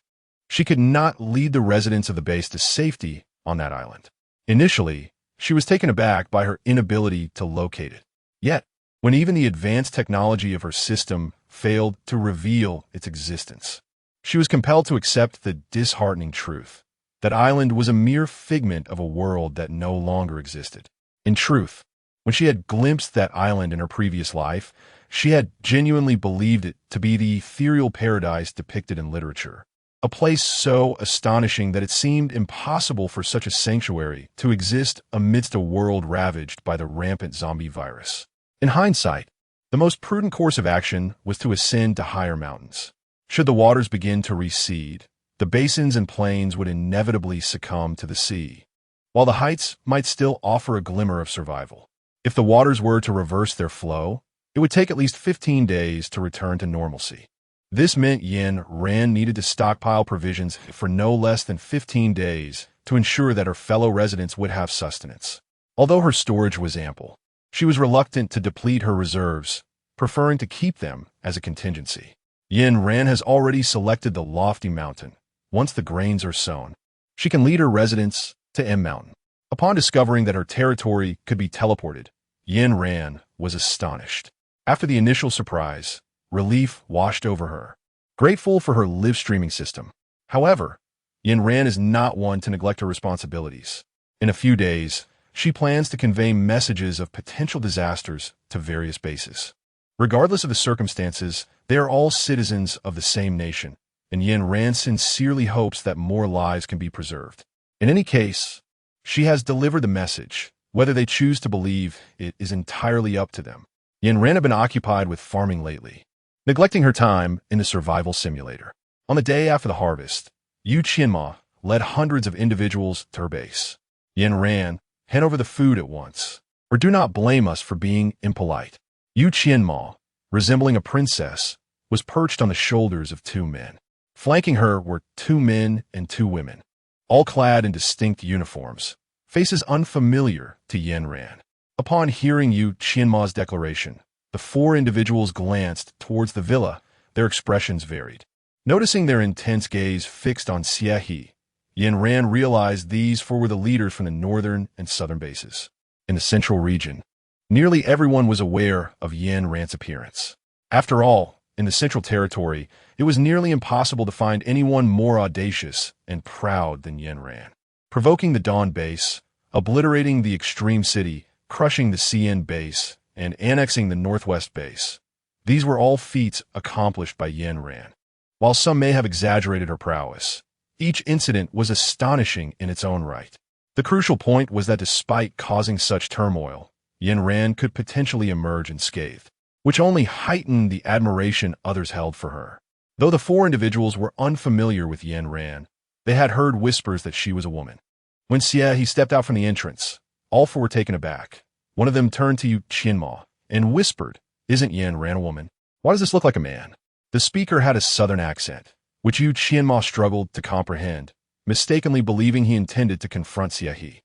she could not lead the residents of the base to safety on that island. Initially, she was taken aback by her inability to locate it. Yet, when even the advanced technology of her system failed to reveal its existence, she was compelled to accept the disheartening truth. That island was a mere figment of a world that no longer existed. In truth, when she had glimpsed that island in her previous life, she had genuinely believed it to be the ethereal paradise depicted in literature. A place so astonishing that it seemed impossible for such a sanctuary to exist amidst a world ravaged by the rampant zombie virus. In hindsight, the most prudent course of action was to ascend to higher mountains. Should the waters begin to recede, the basins and plains would inevitably succumb to the sea, while the heights might still offer a glimmer of survival. If the waters were to reverse their flow, it would take at least 15 days to return to normalcy. This meant Yin Ran needed to stockpile provisions for no less than 15 days to ensure that her fellow residents would have sustenance. Although her storage was ample, she was reluctant to deplete her reserves, preferring to keep them as a contingency. Yin Ran has already selected the lofty mountain. Once the grains are sown, she can lead her residents to M Mountain. Upon discovering that her territory could be teleported, Yin Ran was astonished. After the initial surprise, relief washed over her, grateful for her live streaming system. However, Yin Ran is not one to neglect her responsibilities. In a few days, she plans to convey messages of potential disasters to various bases. Regardless of the circumstances, they are all citizens of the same nation, and Yin Ran sincerely hopes that more lives can be preserved. In any case, she has delivered the message. Whether they choose to believe it is entirely up to them. Yin Ran had been occupied with farming lately, neglecting her time in the survival simulator. On the day after the harvest, Gu Qinghong led hundreds of individuals to her base. Yin Ran, hand over the food at once, or do not blame us for being impolite. Gu Qinghong, resembling a princess, was perched on the shoulders of two men. Flanking her were two men and two women, all clad in distinct uniforms, faces unfamiliar to Yin Ran. Upon hearing Gu Qinghong's declaration, the four individuals glanced towards the villa. Their expressions varied. Noticing their intense gaze fixed on Xie, Yin Ran realized these four were the leaders from the northern and southern bases. In the central region, nearly everyone was aware of Yin Ran's appearance. After all, in the Central Territory, it was nearly impossible to find anyone more audacious and proud than Yin Ran. Provoking the Dawn base, obliterating the Extreme City, crushing the CN base, and annexing the Northwest base. These were all feats accomplished by Yin Ran. While some may have exaggerated her prowess, each incident was astonishing in its own right. The crucial point was that despite causing such turmoil, Yin Ran could potentially emerge unscathed. which only heightened the admiration others held for her. Though the four individuals were unfamiliar with Yen Ran, they had heard whispers that she was a woman. When he stepped out from the entrance, all four were taken aback. One of them turned to Gu Qinghong and whispered, "Isn't Yen Ran a woman? Why does this look like a man?" The speaker had a southern accent, which Gu Qinghong struggled to comprehend, mistakenly believing he intended to confront Xie.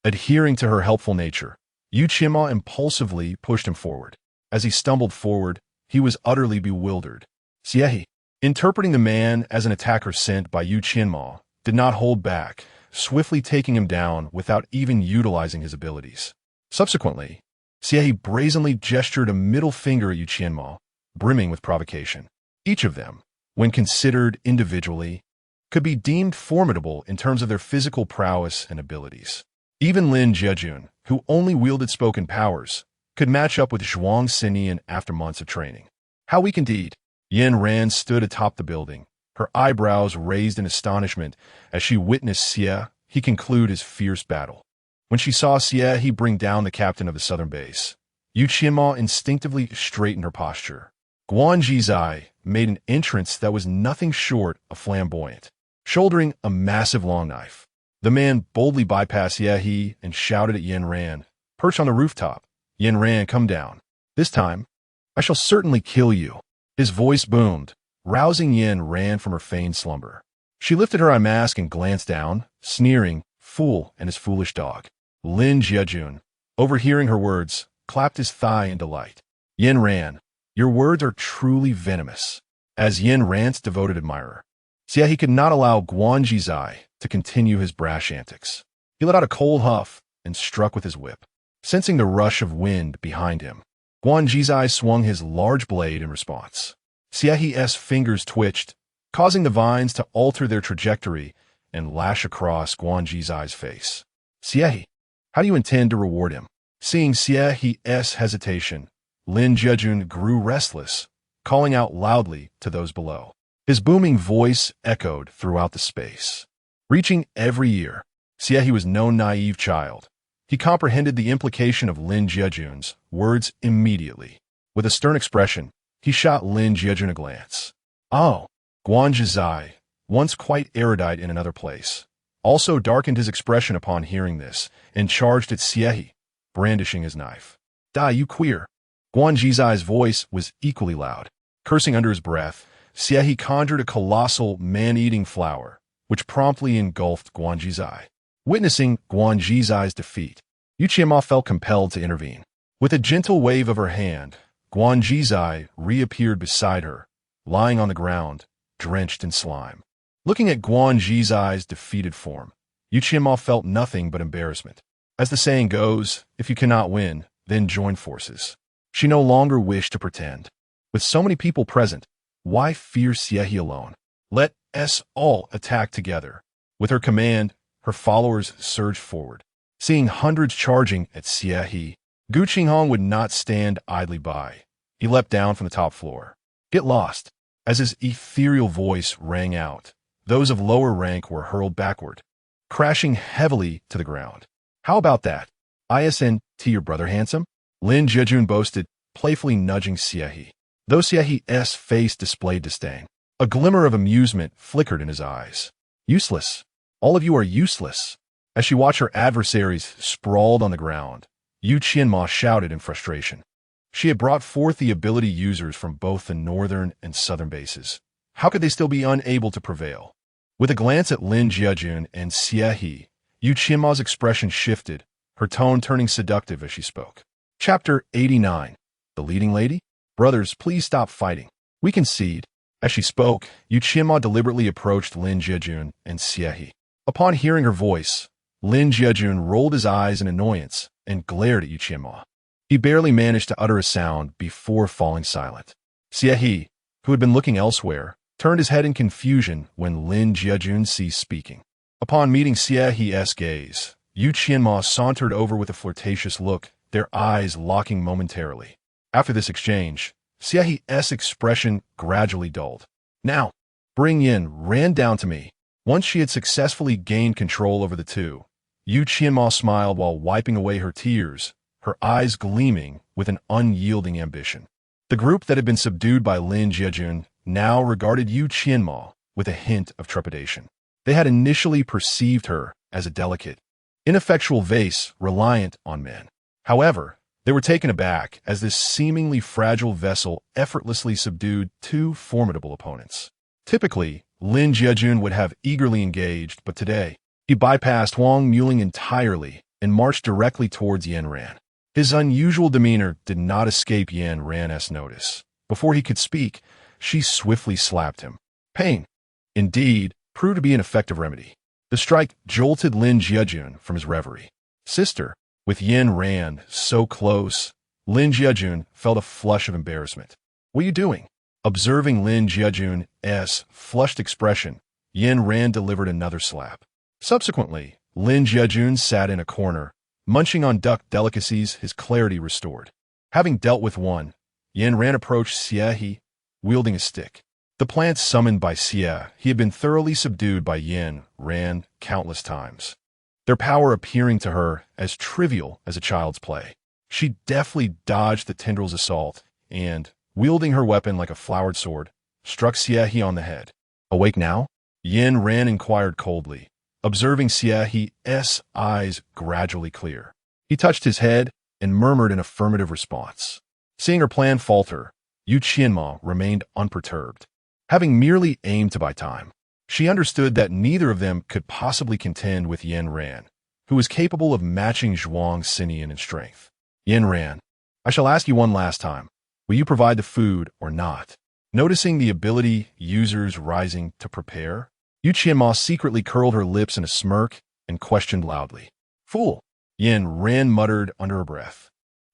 Adhering to her helpful nature, Gu Qinghong impulsively pushed him forward. As he stumbled forward, he was utterly bewildered. Xie, interpreting the man as an attacker sent by Gu Qinghong, did not hold back, swiftly taking him down without even utilizing his abilities. Subsequently, Xie brazenly gestured a middle finger at Gu Qinghong, brimming with provocation. Each of them, when considered individually, could be deemed formidable in terms of their physical prowess and abilities. Even Lin Jiejun, who only wielded spoken powers, could match up with Zhuang Xinian after months of training. How weak indeed! Yen Ran stood atop the building, her eyebrows raised in astonishment as she witnessed he conclude his fierce battle. When she saw he bring down the captain of the southern base, Gu Qinghong instinctively straightened her posture. Guanji made an entrance that was nothing short of flamboyant, shouldering a massive long knife. The man boldly bypassed Xie and shouted at Yen Ran, perched on the rooftop, "Yen Ran, come down. This time, I shall certainly kill you." His voice boomed, rousing Yen Ran from her feigned slumber. She lifted her eye mask and glanced down, sneering, "Fool and his foolish dog." Lin Jiejun, overhearing her words, clapped his thigh in delight. "Yen Ran, your words are truly venomous." As Yen Ran's devoted admirer, he could not allow Guanji to continue his brash antics. He let out a cold huff and struck with his whip. Sensing the rush of wind behind him, Guanji swung his large blade in response. Xie's fingers twitched, causing the vines to alter their trajectory and lash across Guanji's face. "Xie, how do you intend to reward him?" Seeing Xie's hesitation, Lin Jiejun grew restless, calling out loudly to those below. His booming voice echoed throughout the space. Reaching every ear, Xie was no naive child. He comprehended the implication of Lin Jiejun's words immediately. With a stern expression, he shot Lin Jiejun a glance. "Oh!" Guanji, once quite erudite in another place, also darkened his expression upon hearing this and charged at Xie, brandishing his knife. "Die, you queer!" Guanji's voice was equally loud. Cursing under his breath, Xie conjured a colossal man-eating flower, which promptly engulfed Guanji. Witnessing Guanji's defeat, Gu Qinghong felt compelled to intervene. With a gentle wave of her hand, Guanji reappeared beside her, lying on the ground, drenched in slime. Looking at Guanji's defeated form, Gu Qinghong felt nothing but embarrassment. As the saying goes, if you cannot win, then join forces. She no longer wished to pretend. With so many people present, why fear Xie alone? Let us all attack together. With her command, her followers surged forward. Seeing hundreds charging at Xie, Gu Qinghong would not stand idly by. He leapt down from the top floor. "Get lost!" As his ethereal voice rang out, those of lower rank were hurled backward, crashing heavily to the ground. "How about that? ISN to your brother, handsome?" Lin Jiejun boasted, playfully nudging Xie. Though Xie's face displayed disdain, a glimmer of amusement flickered in his eyes. "Useless. All of you are useless." As she watched her adversaries sprawled on the ground, Gu Qinghong shouted in frustration. She had brought forth the ability users from both the northern and southern bases. How could they still be unable to prevail? With a glance at Lin Jiejun and Xie, Gu Qinghong's expression shifted, her tone turning seductive as she spoke. Chapter 89. The Leading Lady? "Brothers, please stop fighting. We concede." As she spoke, Gu Qinghong deliberately approached Lin Jiejun and Xie. Upon hearing her voice, Lin Jiejun rolled his eyes in annoyance and glared at Gu Qinghong. He barely managed to utter a sound before falling silent. Xie, who had been looking elsewhere, turned his head in confusion when Lin Jiejun ceased speaking. Upon meeting Xie's gaze, Gu Qinghong sauntered over with a flirtatious look, their eyes locking momentarily. After this exchange, Xie's expression gradually dulled. "Now, bring Yen Ran down to me." Once she had successfully gained control over the two, Gu Qinghong smiled while wiping away her tears, her eyes gleaming with an unyielding ambition. The group that had been subdued by Lin Jiajun now regarded Gu Qinghong with a hint of trepidation. They had initially perceived her as a delicate, ineffectual vase reliant on men. However, they were taken aback as this seemingly fragile vessel effortlessly subdued two formidable opponents. Typically, Lin Jiajun would have eagerly engaged, but today, he bypassed Huang Muling entirely and marched directly towards Yan Ran. His unusual demeanor did not escape Yan Ran's notice. Before he could speak, she swiftly slapped him. Pain, indeed, proved to be an effective remedy. The strike jolted Lin Jiajun from his reverie. Sister, with Yan Ran so close, Lin Jiajun felt a flush of embarrassment. What are you doing? Observing Lin Jiajun's flushed expression, Yan Ran delivered another slap. Subsequently, Lin Jiajun sat in a corner, munching on duck delicacies, his clarity restored. Having dealt with one, Yan Ran approached Xie, wielding a stick. The plant summoned by Xie, he had been thoroughly subdued by Yan Ran countless times, their power appearing to her as trivial as a child's play. She deftly dodged the tendril's assault and, wielding her weapon like a flowered sword, struck Xie on the head. Awake now? Yan Ran inquired coldly, observing Xie's eyes gradually clear. He touched his head and murmured an affirmative response. Seeing her plan falter, Gu Qinghong remained unperturbed. Having merely aimed to buy time, she understood that neither of them could possibly contend with Yan Ran, who was capable of matching Zhuang Xinyan in strength. Yan Ran, I shall ask you one last time. Will you provide the food or not? Noticing the ability users rising to prepare, Gu Qinghong secretly curled her lips in a smirk and questioned loudly. Fool, Yan Ran muttered under her breath.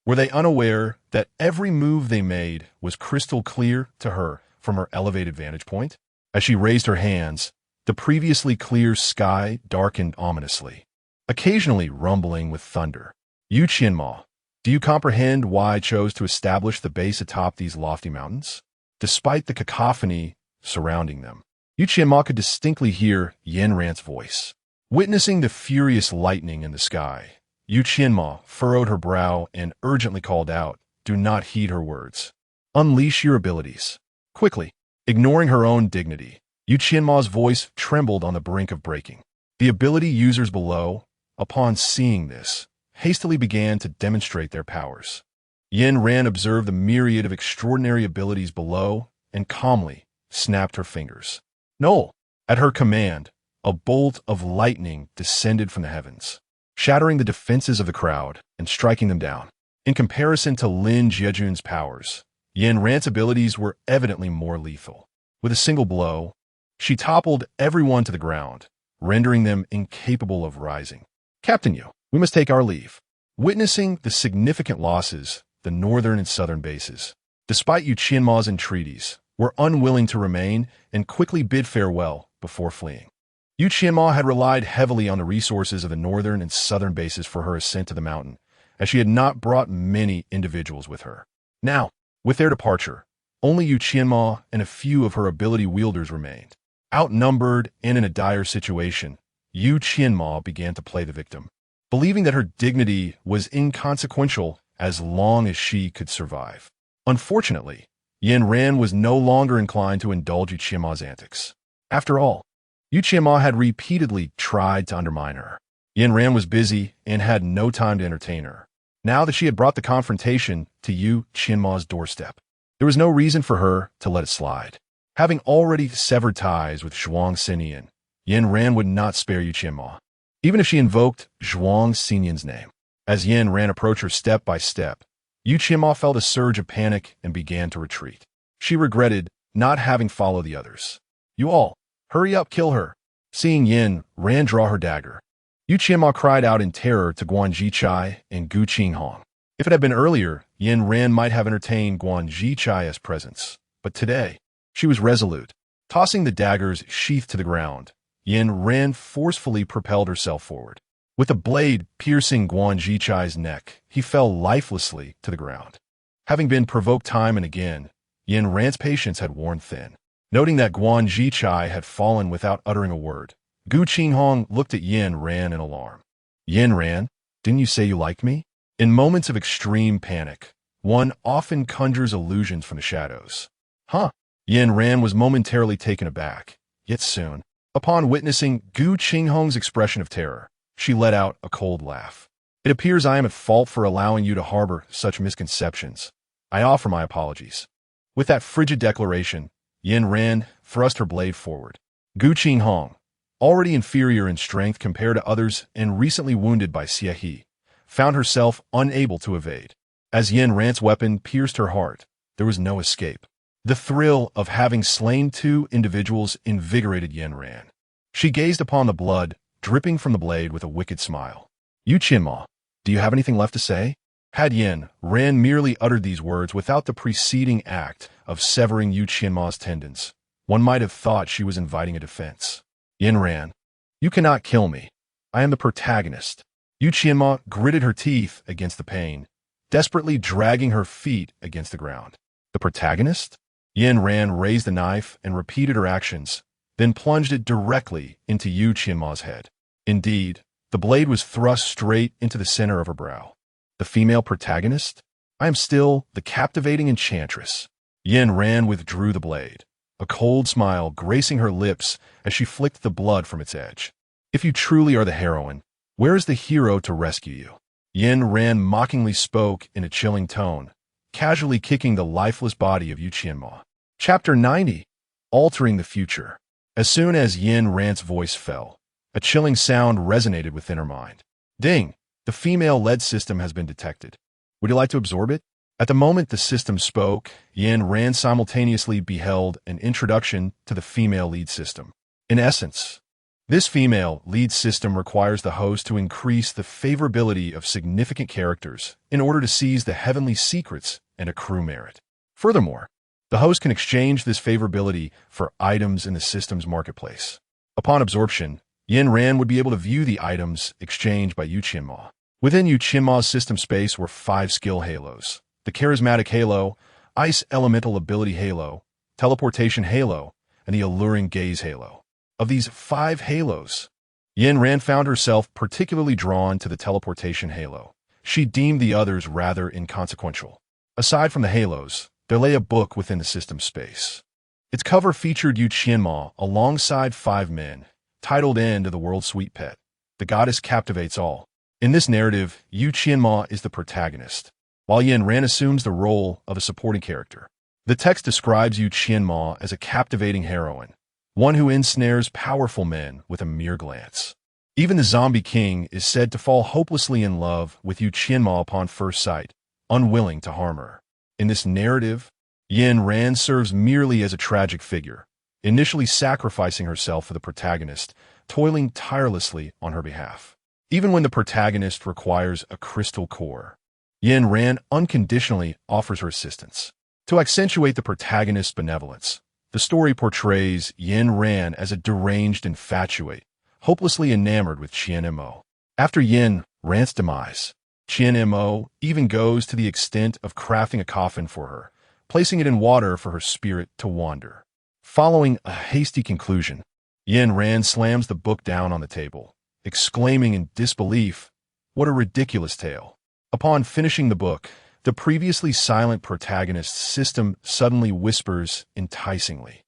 Were they unaware that every move they made was crystal clear to her from her elevated vantage point? As she raised her hands, the previously clear sky darkened ominously, occasionally rumbling with thunder. Gu Qinghong, do you comprehend why I chose to establish the base atop these lofty mountains? Despite the cacophony surrounding them, Gu Qinghong could distinctly hear Yan Ran's voice. Witnessing the furious lightning in the sky, Gu Qinghong furrowed her brow and urgently called out, do not heed her words. Unleash your abilities. Quickly, ignoring her own dignity, Gu Qinghong's voice trembled on the brink of breaking. The ability users below, upon seeing this, hastily began to demonstrate their powers. Yan Ran observed the myriad of extraordinary abilities below and calmly snapped her fingers. No! At her command, a bolt of lightning descended from the heavens, shattering the defenses of the crowd and striking them down. In comparison to Lin Jiajun's powers, Yan Ran's abilities were evidently more lethal. With a single blow, she toppled everyone to the ground, rendering them incapable of rising. Captain Yu, we must take our leave. Witnessing the significant losses, the northern and southern bases, despite Gu Qinghong's entreaties, were unwilling to remain and quickly bid farewell before fleeing. Gu Qinghong had relied heavily on the resources of the northern and southern bases for her ascent to the mountain, as she had not brought many individuals with her. Now, with their departure, only Gu Qinghong and a few of her ability wielders remained. Outnumbered and in a dire situation, Gu Qinghong began to play the victim, believing that her dignity was inconsequential as long as she could survive. Unfortunately, Yan Ran was no longer inclined to indulge Gu Qinghong's antics. After all, Gu Qinghong had repeatedly tried to undermine her. Yan Ran was busy and had no time to entertain her. Now that she had brought the confrontation to Gu Qinghong's doorstep, there was no reason for her to let it slide. Having already severed ties with Zhuang Xinyan, Yan Ran would not spare Gu Qinghong, even if she invoked Zhuang Xinyan's name. As Yan Ran approached her step by step, Gu Qinghong felt a surge of panic and began to retreat. She regretted not having followed the others. You all, hurry up, kill her. Seeing Yan Ran draw her dagger, Gu Qinghong cried out in terror to Guan Zhichai and Gu Qinghong. If it had been earlier, Yan Ran might have entertained Guan Zhichai's presence, but today, she was resolute. Tossing the daggers sheathed to the ground, Yan Ran forcefully propelled herself forward. With a blade piercing Guan Zhichai's neck, he fell lifelessly to the ground. Having been provoked time and again, Yan Ran's patience had worn thin. Noting that Guan Zhichai had fallen without uttering a word, Gu Qinghong looked at Yan Ran in alarm. Yan Ran, didn't you say you liked me? In moments of extreme panic, one often conjures illusions from the shadows. Huh? Yin Ran was momentarily taken aback, yet soon, upon witnessing Gu Qinghong's expression of terror, she let out a cold laugh. It appears I am at fault for allowing you to harbor such misconceptions. I offer my apologies. With that frigid declaration, Yin Ran thrust her blade forward. Gu Qinghong, already inferior in strength compared to others and recently wounded by Xie, found herself unable to evade. As Yin Ran's weapon pierced her heart, there was no escape. The thrill of having slain two individuals invigorated Yin Ran. She gazed upon the blood dripping from the blade with a wicked smile. "Yu Qianma, do you have anything left to say?" Had Yin Ran merely uttered these words without the preceding act of severing Yu Qianma's tendons, one might have thought she was inviting a defense. "Yin Ran, you cannot kill me. I am the protagonist." Yu Qianma gritted her teeth against the pain, desperately dragging her feet against the ground. "The protagonist?" Yin Ran raised the knife and repeated her actions, then plunged it directly into Yu Qianma's head. Indeed, the blade was thrust straight into the center of her brow. "The female protagonist? I am still the captivating enchantress." Yin Ran withdrew the blade, a cold smile gracing her lips as she flicked the blood from its edge. "If you truly are the heroine, where is the hero to rescue you?" Yin Ran mockingly spoke in a chilling tone, casually kicking the lifeless body of Yu Qianma. Chapter 90. Altering the Future. As soon as Yin Ran's voice fell, a chilling sound resonated within her mind. "Ding! The female lead system has been detected. Would you like to absorb it?" At the moment the system spoke, Yin Ran simultaneously beheld an introduction to the female lead system. In essence, this female lead system requires the host to increase the favorability of significant characters in order to seize the heavenly secrets and accrue merit. Furthermore, the host can exchange this favorability for items in the system's marketplace. Upon absorption, Yin Ran would be able to view the items exchanged by Yu Qianma. Within Yu Qianma's system space were 5 skill halos: the Charismatic Halo, Ice Elemental Ability Halo, Teleportation Halo, and the Alluring Gaze Halo. Of these 5 halos, Yin Ran found herself particularly drawn to the Teleportation Halo. She deemed the others rather inconsequential. Aside from the halos, there lay a book within the system space. Its cover featured Yu Qianma alongside 5 men, titled End of the World's Sweet Pet. The goddess captivates all. In this narrative, Yu Qianma is the protagonist, while Yin Ran assumes the role of a supporting character. The text describes Yu Qianma as a captivating heroine, one who ensnares powerful men with a mere glance. Even the zombie king is said to fall hopelessly in love with Yu Qianma upon first sight, unwilling to harm her. In this narrative, Yin Ran serves merely as a tragic figure, initially sacrificing herself for the protagonist, toiling tirelessly on her behalf. Even when the protagonist requires a crystal core, Yin Ran unconditionally offers her assistance. To accentuate the protagonist's benevolence, the story portrays Yin Ran as a deranged infatuate, hopelessly enamored with Qian Mo. After Yin Ran's demise, Qian Mo even goes to the extent of crafting a coffin for her, placing it in water for her spirit to wander. Following a hasty conclusion, Yin Ran slams the book down on the table, exclaiming in disbelief, "What a ridiculous tale." Upon finishing the book, the previously silent protagonist's system suddenly whispers enticingly,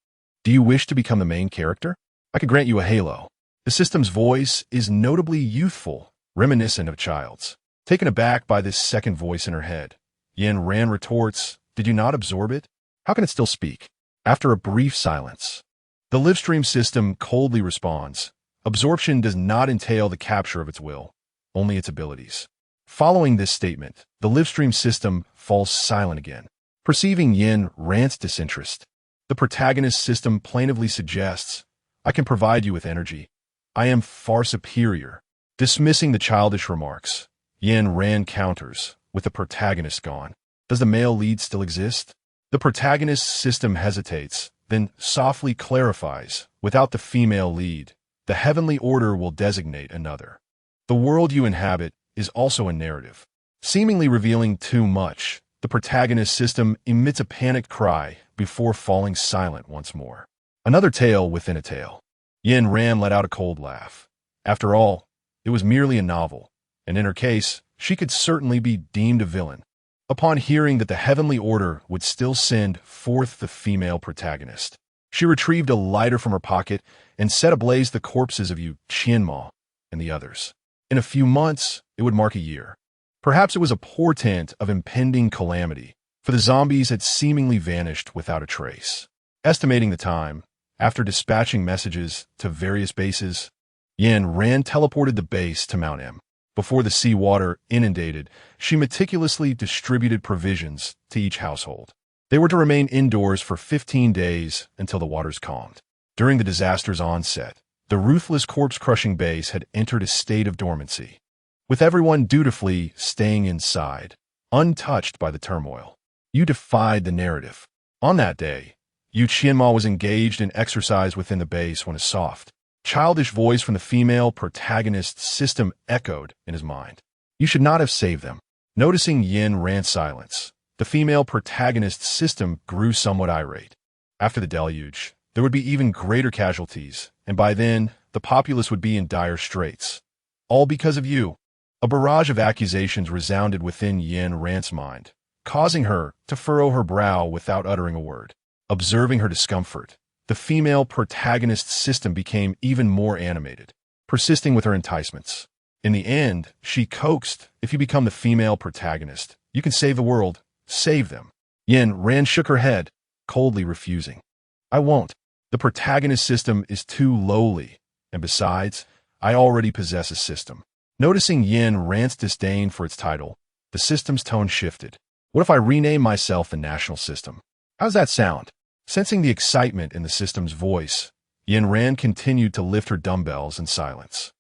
"Do you wish to become the main character? I could grant you a halo." The system's voice is notably youthful, reminiscent of a child's. Taken aback by this second voice in her head, Yin Ran retorts, "Did you not absorb it? How can it still speak?" After a brief silence, the livestream system coldly responds, "Absorption does not entail the capture of its will, only its abilities." Following this statement, the livestream system falls silent again. Perceiving Yin Ran's disinterest, the protagonist's system plaintively suggests, "I can provide you with energy. I am far superior." Dismissing the childish remarks, Yin Ran counters, with the protagonist gone. Does the male lead still exist? The protagonist's system hesitates, then softly clarifies, "Without the female lead, the heavenly order will designate another." The world you inhabit is also a narrative. Seemingly revealing too much, the protagonist's system emits a panicked cry before falling silent once more. Another tale within a tale. Yin Ran let out a cold laugh. After all, it was merely a novel, and in her case, she could certainly be deemed a villain. Upon hearing that the Heavenly Order would still send forth the female protagonist, she retrieved a lighter from her pocket and set ablaze the corpses of Gu Qinghong and the others. In a few months, it would mark a year. Perhaps it was a portent of impending calamity, for the zombies had seemingly vanished without a trace. Estimating the time, after dispatching messages to various bases, Yin Ran teleported the base to Mount M. Before the seawater inundated, she meticulously distributed provisions to each household. They were to remain indoors for 15 days until the waters calmed. During the disaster's onset, the ruthless corpse-crushing base had entered a state of dormancy, with everyone dutifully staying inside, untouched by the turmoil. You defied the narrative. On that day, Gu Qinghong was engaged in exercise within the base when a soft, childish voice from the female protagonist's system echoed in his mind. You should not have saved them. Noticing Yin Ran's silence, the female protagonist's system grew somewhat irate. After the deluge, there would be even greater casualties, and by then, the populace would be in dire straits. All because of you. A barrage of accusations resounded within Yin Ran's mind, causing her to furrow her brow without uttering a word. Observing her discomfort, the female protagonist's system became even more animated, persisting with her enticements. In the end, she coaxed, if you become the female protagonist, you can save the world. Save them. Yin Ran shook her head, coldly refusing. I won't. The protagonist system is too lowly, and besides, I already possess a system. Noticing Yin Ran's disdain for its title, the system's tone shifted. What if I rename myself the national system? How's that sound? Sensing the excitement in the system's voice, Yin Ran continued to lift her dumbbells in silence.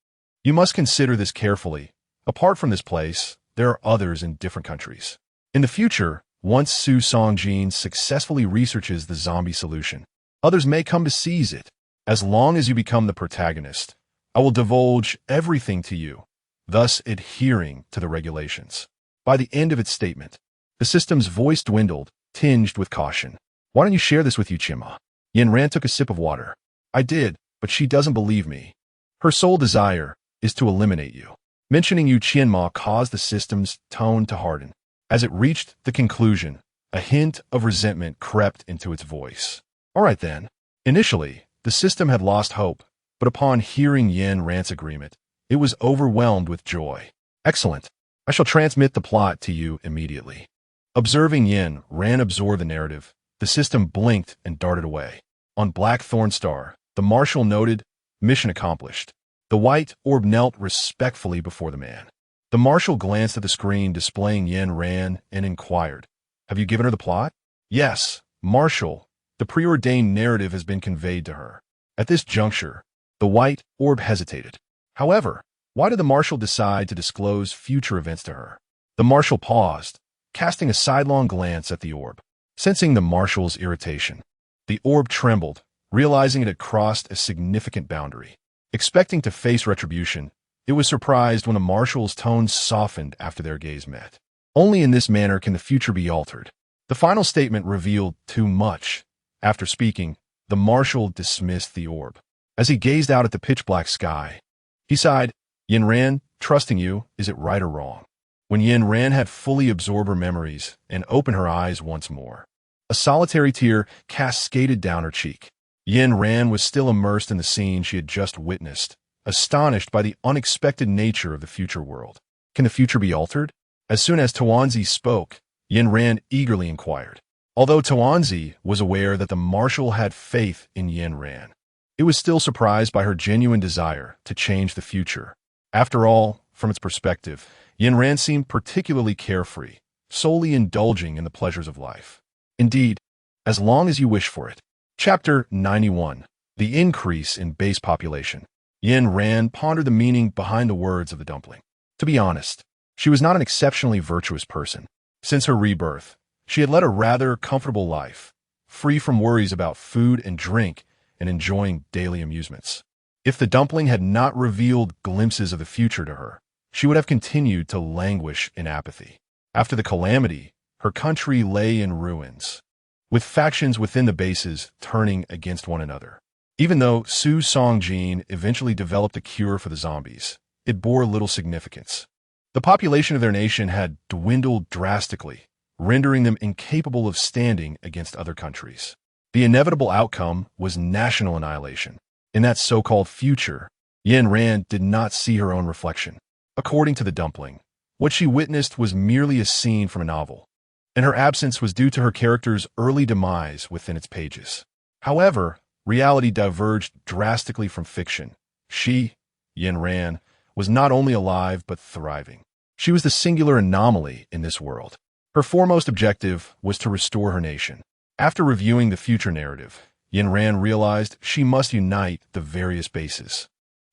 You must consider this carefully. Apart from this place, there are others in different countries. In the future, once Su Songjin successfully researches the zombie solution, others may come to seize it. As long as you become the protagonist, I will divulge everything to you, thus adhering to the regulations. By the end of its statement, the system's voice dwindled, tinged with caution. Why don't you share this with Gu Qinghong? Yin Ran took a sip of water. I did, but she doesn't believe me. Her sole desire is to eliminate you. Mentioning Gu Qinghong caused the system's tone to harden. As it reached the conclusion, a hint of resentment crept into its voice. All right then. Initially, the system had lost hope, but upon hearing Yin Ran's agreement, it was overwhelmed with joy. Excellent. I shall transmit the plot to you immediately. Observing Yin Ran absorb the narrative, the system blinked and darted away. On Black Thorn Star, the marshal noted, mission accomplished. The white orb knelt respectfully before the man. The marshal glanced at the screen displaying Yin Ran and inquired, have you given her the plot? Yes, Marshal. The preordained narrative has been conveyed to her. At this juncture, the white orb hesitated. However, why did the marshal decide to disclose future events to her? The marshal paused, casting a sidelong glance at the orb. Sensing the marshal's irritation, the orb trembled, realizing it had crossed a significant boundary. Expecting to face retribution, it was surprised when the marshal's tones softened after their gaze met. Only in this manner can the future be altered. The final statement revealed too much. After speaking, the marshal dismissed the orb. As he gazed out at the pitch-black sky, he sighed, Yin Ran, trusting you, is it right or wrong? When Yin Ran had fully absorbed her memories and opened her eyes once more, a solitary tear cascaded down her cheek. Yin Ran was still immersed in the scene she had just witnessed, astonished by the unexpected nature of the future world. Can the future be altered? As soon as Tuanzi spoke, Yin Ran eagerly inquired. Although Tuanzi was aware that the marshal had faith in Yin Ran, it was still surprised by her genuine desire to change the future. After all, from its perspective, Yin Ran seemed particularly carefree, solely indulging in the pleasures of life. Indeed, as long as you wish for it. Chapter 91. The Increase in Base Population. Yin Ran pondered the meaning behind the words of the dumpling. To be honest, she was not an exceptionally virtuous person. Since her rebirth, she had led a rather comfortable life, free from worries about food and drink and enjoying daily amusements. If the dumpling had not revealed glimpses of the future to her, she would have continued to languish in apathy. After the calamity, her country lay in ruins, with factions within the bases turning against one another. Even though Su Songjin eventually developed a cure for the zombies, it bore little significance. The population of their nation had dwindled drastically, rendering them incapable of standing against other countries. The inevitable outcome was national annihilation. In that so-called future, Yen Ran did not see her own reflection. According to the dumpling, what she witnessed was merely a scene from a novel, and her absence was due to her character's early demise within its pages. However, reality diverged drastically from fiction. She, Yen Ran, was not only alive but thriving. She was the singular anomaly in this world. Her foremost objective was to restore her nation. After reviewing the future narrative, Yen Ran realized she must unite the various bases.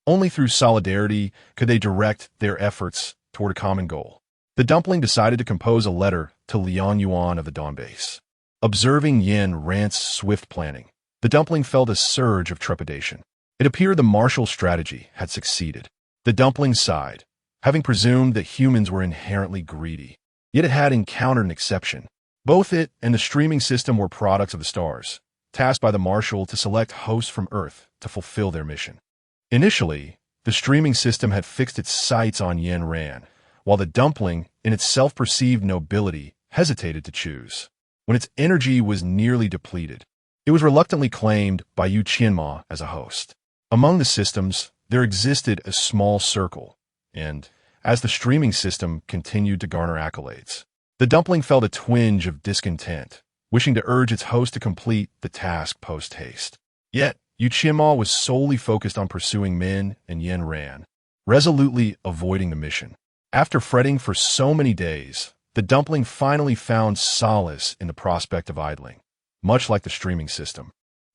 Only through solidarity could they direct their efforts toward a common goal. The dumpling decided to compose a letter to Liang Yuan of the Dawn Base. Observing Yen Ran's swift planning, the dumpling felt a surge of trepidation. It appeared the martial strategy had succeeded. The dumpling sighed, having presumed that humans were inherently greedy. Yet it had encountered an exception. Both it and the streaming system were products of the stars, tasked by the Marshal to select hosts from Earth to fulfill their mission. Initially, the streaming system had fixed its sights on Yen Ran, while the dumpling, in its self-perceived nobility, hesitated to choose. When its energy was nearly depleted, it was reluctantly claimed by Gu Qinghong as a host. Among the systems, there existed a small circle, and, as the streaming system continued to garner accolades, the dumpling felt a twinge of discontent, wishing to urge its host to complete the task post-haste. Yet, Gu Qinghong was solely focused on pursuing Min and Yen Ran, resolutely avoiding the mission. After fretting for so many days, the dumpling finally found solace in the prospect of idling. Much like the streaming system,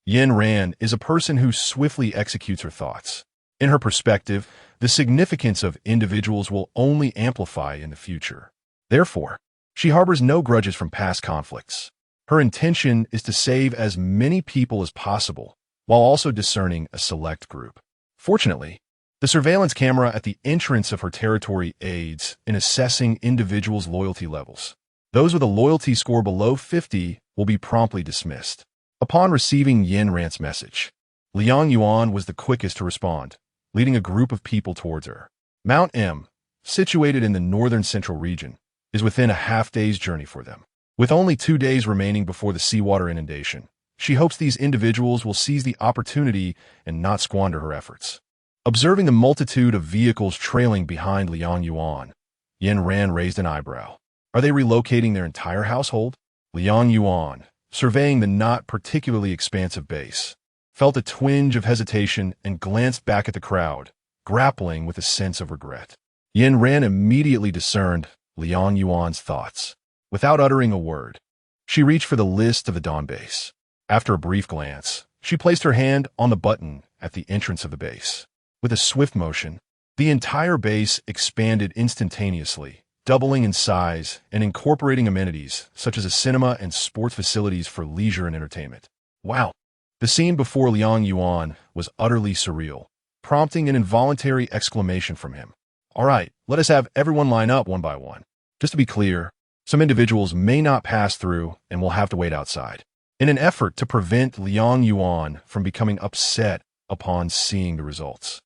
Yen Ran is a person who swiftly executes her thoughts. In her perspective, the significance of individuals will only amplify in the future. Therefore, she harbors no grudges from past conflicts. Her intention is to save as many people as possible, while also discerning a select group. Fortunately, the surveillance camera at the entrance of her territory aids in assessing individuals' loyalty levels. Those with a loyalty score below 50 will be promptly dismissed. Upon receiving Yen Ran's message, Liang Yuan was the quickest to respond, leading a group of people towards her. Mount M, situated in the northern central region, is within a half-day's journey for them. With only 2 days remaining before the seawater inundation, she hopes these individuals will seize the opportunity and not squander her efforts. Observing the multitude of vehicles trailing behind Liang Yuan, Yen Ran raised an eyebrow. Are they relocating their entire household? Liang Yuan, surveying the not particularly expansive base, felt a twinge of hesitation and glanced back at the crowd, grappling with a sense of regret. Yen Ran immediately discerned Liang Yuan's thoughts. Without uttering a word, she reached for the list of the Dawn Base. After a brief glance, she placed her hand on the button at the entrance of the base. With a swift motion, the entire base expanded instantaneously, doubling in size and incorporating amenities such as a cinema and sports facilities for leisure and entertainment. Wow! The scene before Liang Yuan was utterly surreal, prompting an involuntary exclamation from him. All right, let us have everyone line up one by one. Just to be clear, some individuals may not pass through and will have to wait outside. In an effort to prevent Liang Yuan from becoming upset upon seeing the results,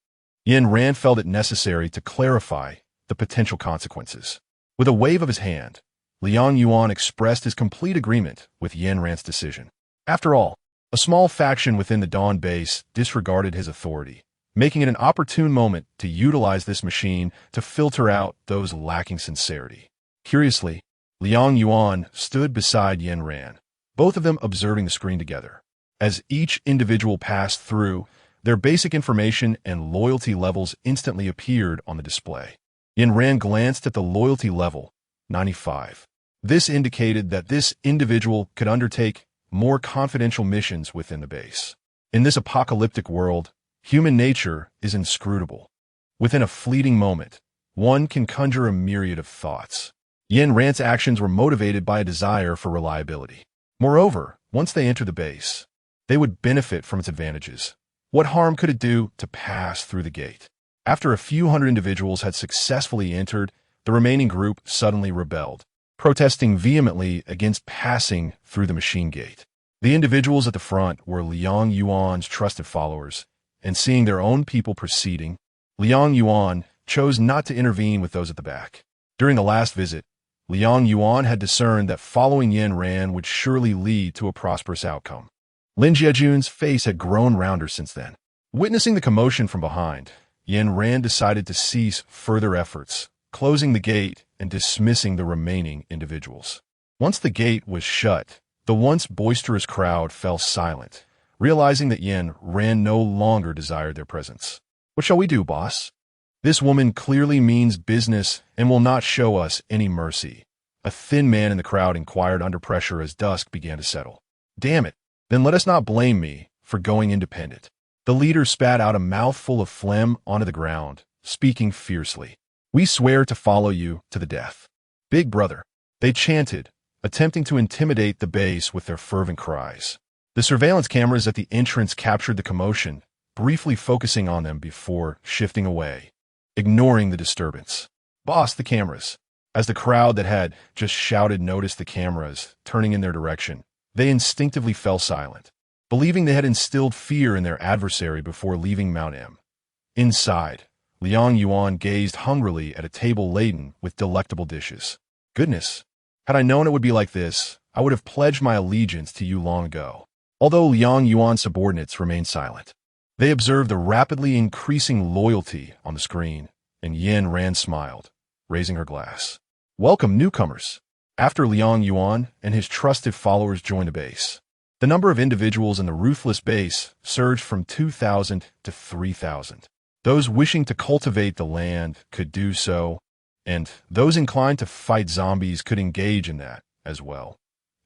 Yen Ran felt it necessary to clarify the potential consequences. With a wave of his hand, Liang Yuan expressed his complete agreement with Yen Ran's decision. After all, a small faction within the Dawn Base disregarded his authority, making it an opportune moment to utilize this machine to filter out those lacking sincerity. Curiously, Liang Yuan stood beside Yen Ran, both of them observing the screen together. As each individual passed through, their basic information and loyalty levels instantly appeared on the display. Yen Ran glanced at the loyalty level, 95. This indicated that this individual could undertake more confidential missions within the base. In this apocalyptic world, human nature is inscrutable. Within a fleeting moment, one can conjure a myriad of thoughts. Yen Ran's actions were motivated by a desire for reliability. Moreover, once they entered the base, they would benefit from its advantages. What harm could it do to pass through the gate? After a few hundred individuals had successfully entered, the remaining group suddenly rebelled, protesting vehemently against passing through the machine gate. The individuals at the front were Liang Yuan's trusted followers, and seeing their own people proceeding, Liang Yuan chose not to intervene with those at the back. During the last visit, Liang Yuan had discerned that following Yin Ran would surely lead to a prosperous outcome. Lin Jiejun's face had grown rounder since then. Witnessing the commotion from behind, Yin Ran decided to cease further efforts, closing the gate and dismissing the remaining individuals. Once the gate was shut, the once boisterous crowd fell silent, realizing that Yin Ran no longer desired their presence. "What shall we do, boss? This woman clearly means business and will not show us any mercy," a thin man in the crowd inquired under pressure as dusk began to settle. "Damn it, then let us not blame me for going independent." The leader spat out a mouthful of phlegm onto the ground, speaking fiercely. "We swear to follow you to the death. Big brother," they chanted, attempting to intimidate the base with their fervent cries. The surveillance cameras at the entrance captured the commotion, briefly focusing on them before shifting away, ignoring the disturbance. "Boss, the cameras." As the crowd that had just shouted noticed the cameras turning in their direction, they instinctively fell silent, believing they had instilled fear in their adversary before leaving Mount M. Inside, Liang Yuan gazed hungrily at a table laden with delectable dishes. "Goodness, had I known it would be like this, I would have pledged my allegiance to you long ago." Although Liang Yuan's subordinates remained silent, they observed the rapidly increasing loyalty on the screen, and Yin Ran smiled, raising her glass. "Welcome, newcomers." After Liang Yuan and his trusted followers joined the base, the number of individuals in the ruthless base surged from 2,000 to 3,000. Those wishing to cultivate the land could do so, and those inclined to fight zombies could engage in that as well,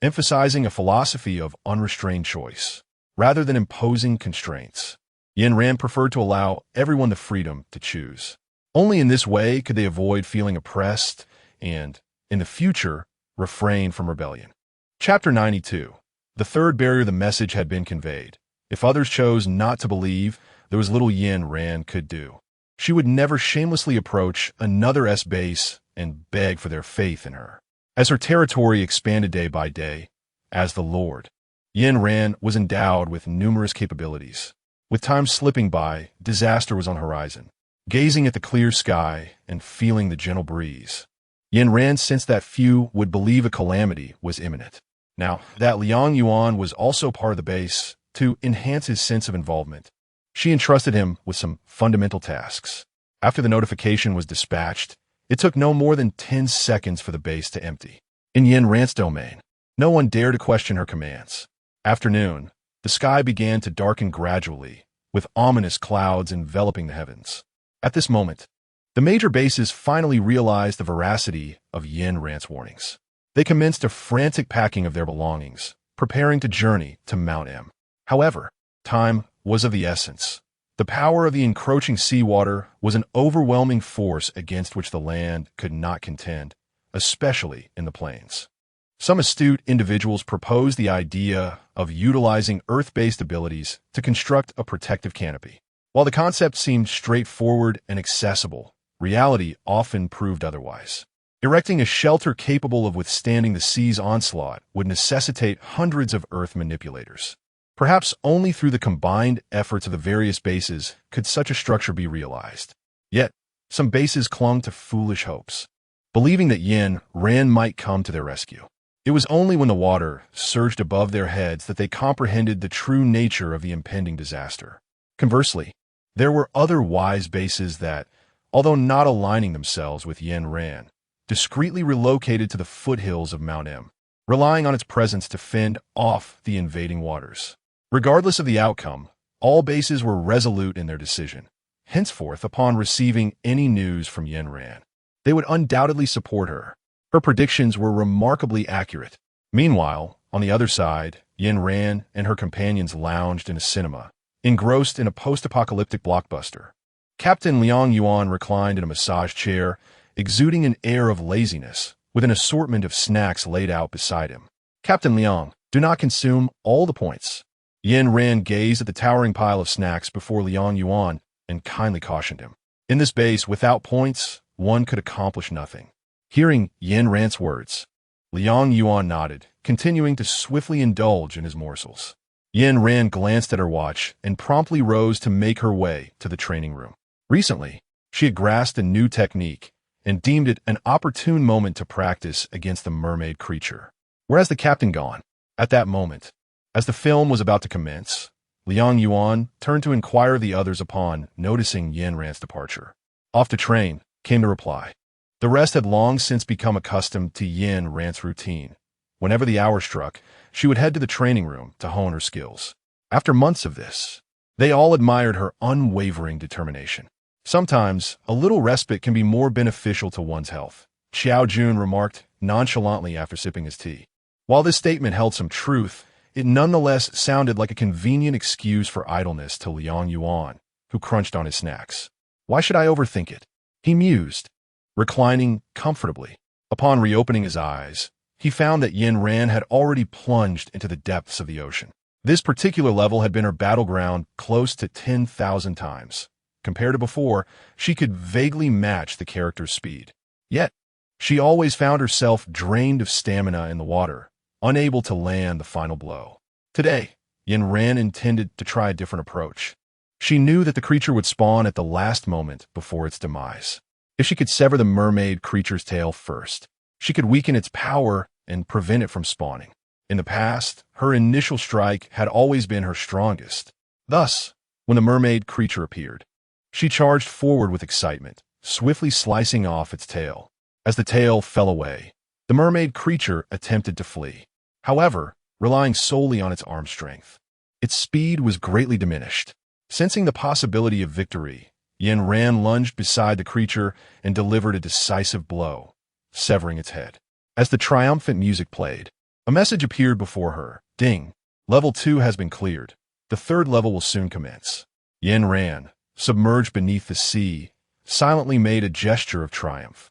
emphasizing a philosophy of unrestrained choice, rather than imposing constraints. Yin Ran preferred to allow everyone the freedom to choose. Only in this way could they avoid feeling oppressed and, in the future, refrain from rebellion. Chapter 92. The third barrier. The message had been conveyed. If others chose not to believe, there was little Yin Ran could do. She would never shamelessly approach another S base and beg for their faith in her. As her territory expanded day by day, as the Lord, Yin Ran was endowed with numerous capabilities. With time slipping by, disaster was on the horizon. Gazing at the clear sky and feeling the gentle breeze, Yin Ran sensed that few would believe a calamity was imminent. Now, that Liang Yuan was also part of the base, to enhance his sense of involvement, she entrusted him with some fundamental tasks. After the notification was dispatched, it took no more than 10 seconds for the base to empty. In Yin Ran's domain, no one dared to question her commands. After noon, the sky began to darken gradually, with ominous clouds enveloping the heavens. At this moment, the major bases finally realized the veracity of Yin Ran's warnings. They commenced a frantic packing of their belongings, preparing to journey to Mount M. However, time was of the essence. The power of the encroaching seawater was an overwhelming force against which the land could not contend, especially in the plains. Some astute individuals proposed the idea of utilizing Earth-based abilities to construct a protective canopy. While the concept seemed straightforward and accessible, reality often proved otherwise. Erecting a shelter capable of withstanding the sea's onslaught would necessitate hundreds of Earth manipulators. Perhaps only through the combined efforts of the various bases could such a structure be realized. Yet, some bases clung to foolish hopes, believing that Yin Ran might come to their rescue. It was only when the water surged above their heads that they comprehended the true nature of the impending disaster. Conversely, there were other wise bases that, although not aligning themselves with Yin Ran, discreetly relocated to the foothills of Mount M, relying on its presence to fend off the invading waters. Regardless of the outcome, all bases were resolute in their decision. Henceforth, upon receiving any news from Yin Ran, they would undoubtedly support her. Her predictions were remarkably accurate. Meanwhile, on the other side, Yin Ran and her companions lounged in a cinema, engrossed in a post-apocalyptic blockbuster. Captain Liang Yuan reclined in a massage chair, exuding an air of laziness, with an assortment of snacks laid out beside him. "Captain Liang, do not consume all the points." Yin Ran gazed at the towering pile of snacks before Liang Yuan and kindly cautioned him. In this base, without points, one could accomplish nothing. Hearing Yin Ran's words, Liang Yuan nodded, continuing to swiftly indulge in his morsels. Yin Ran glanced at her watch and promptly rose to make her way to the training room. Recently, she had grasped a new technique, and deemed it an opportune moment to practice against the mermaid creature. Whereas the captain gone? At that moment, as the film was about to commence, Liang Yuan turned to inquire the others upon noticing Yin Ran's departure. Off to train, came the reply. The rest had long since become accustomed to Yin Ran's routine. Whenever the hour struck, she would head to the training room to hone her skills. After months of this, they all admired her unwavering determination. Sometimes, a little respite can be more beneficial to one's health, Xiao Jun remarked nonchalantly after sipping his tea. While this statement held some truth, it nonetheless sounded like a convenient excuse for idleness to Liang Yuan, who crunched on his snacks. Why should I overthink it? He mused, reclining comfortably. Upon reopening his eyes, he found that Yin Ran had already plunged into the depths of the ocean. This particular level had been her battleground close to 10,000 times. Compared to before, she could vaguely match the character's speed. Yet, she always found herself drained of stamina in the water, unable to land the final blow. Today, Yin Ran intended to try a different approach. She knew that the creature would spawn at the last moment before its demise. If she could sever the mermaid creature's tail first, she could weaken its power and prevent it from spawning. In the past, her initial strike had always been her strongest. Thus, when the mermaid creature appeared, she charged forward with excitement, swiftly slicing off its tail. As the tail fell away, the mermaid creature attempted to flee. However, relying solely on its arm strength, its speed was greatly diminished. Sensing the possibility of victory, Yin Ran lunged beside the creature and delivered a decisive blow, severing its head. As the triumphant music played, a message appeared before her. Ding! Level 2 has been cleared. The third level will soon commence. Yin Ran, submerged beneath the sea, silently made a gesture of triumph.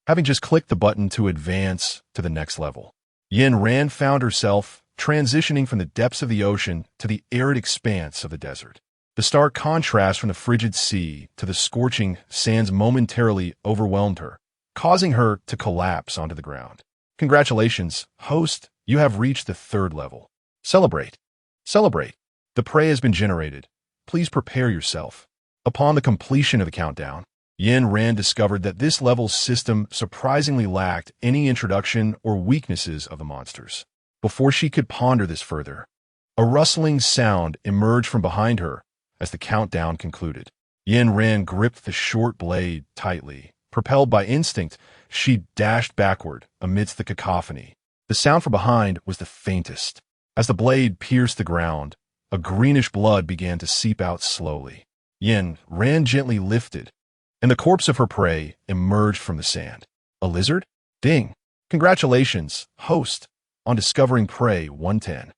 Having just clicked the button to advance to the next level, Yin Ran found herself transitioning from the depths of the ocean to the arid expanse of the desert. The stark contrast from the frigid sea to the scorching sands momentarily overwhelmed her, causing her to collapse onto the ground. Congratulations, host, you have reached the third level. Celebrate. Celebrate. The prey has been generated. Please prepare yourself. Upon the completion of the countdown, Yin Ran discovered that this level's system surprisingly lacked any introduction or weaknesses of the monsters. Before she could ponder this further, a rustling sound emerged from behind her as the countdown concluded. Yin Ran gripped the short blade tightly. Propelled by instinct, she dashed backward amidst the cacophony. The sound from behind was the faintest. As the blade pierced the ground, a greenish blood began to seep out slowly. Yin Ran gently lifted, and the corpse of her prey emerged from the sand. A lizard? Ding! Congratulations, host, on discovering prey 110.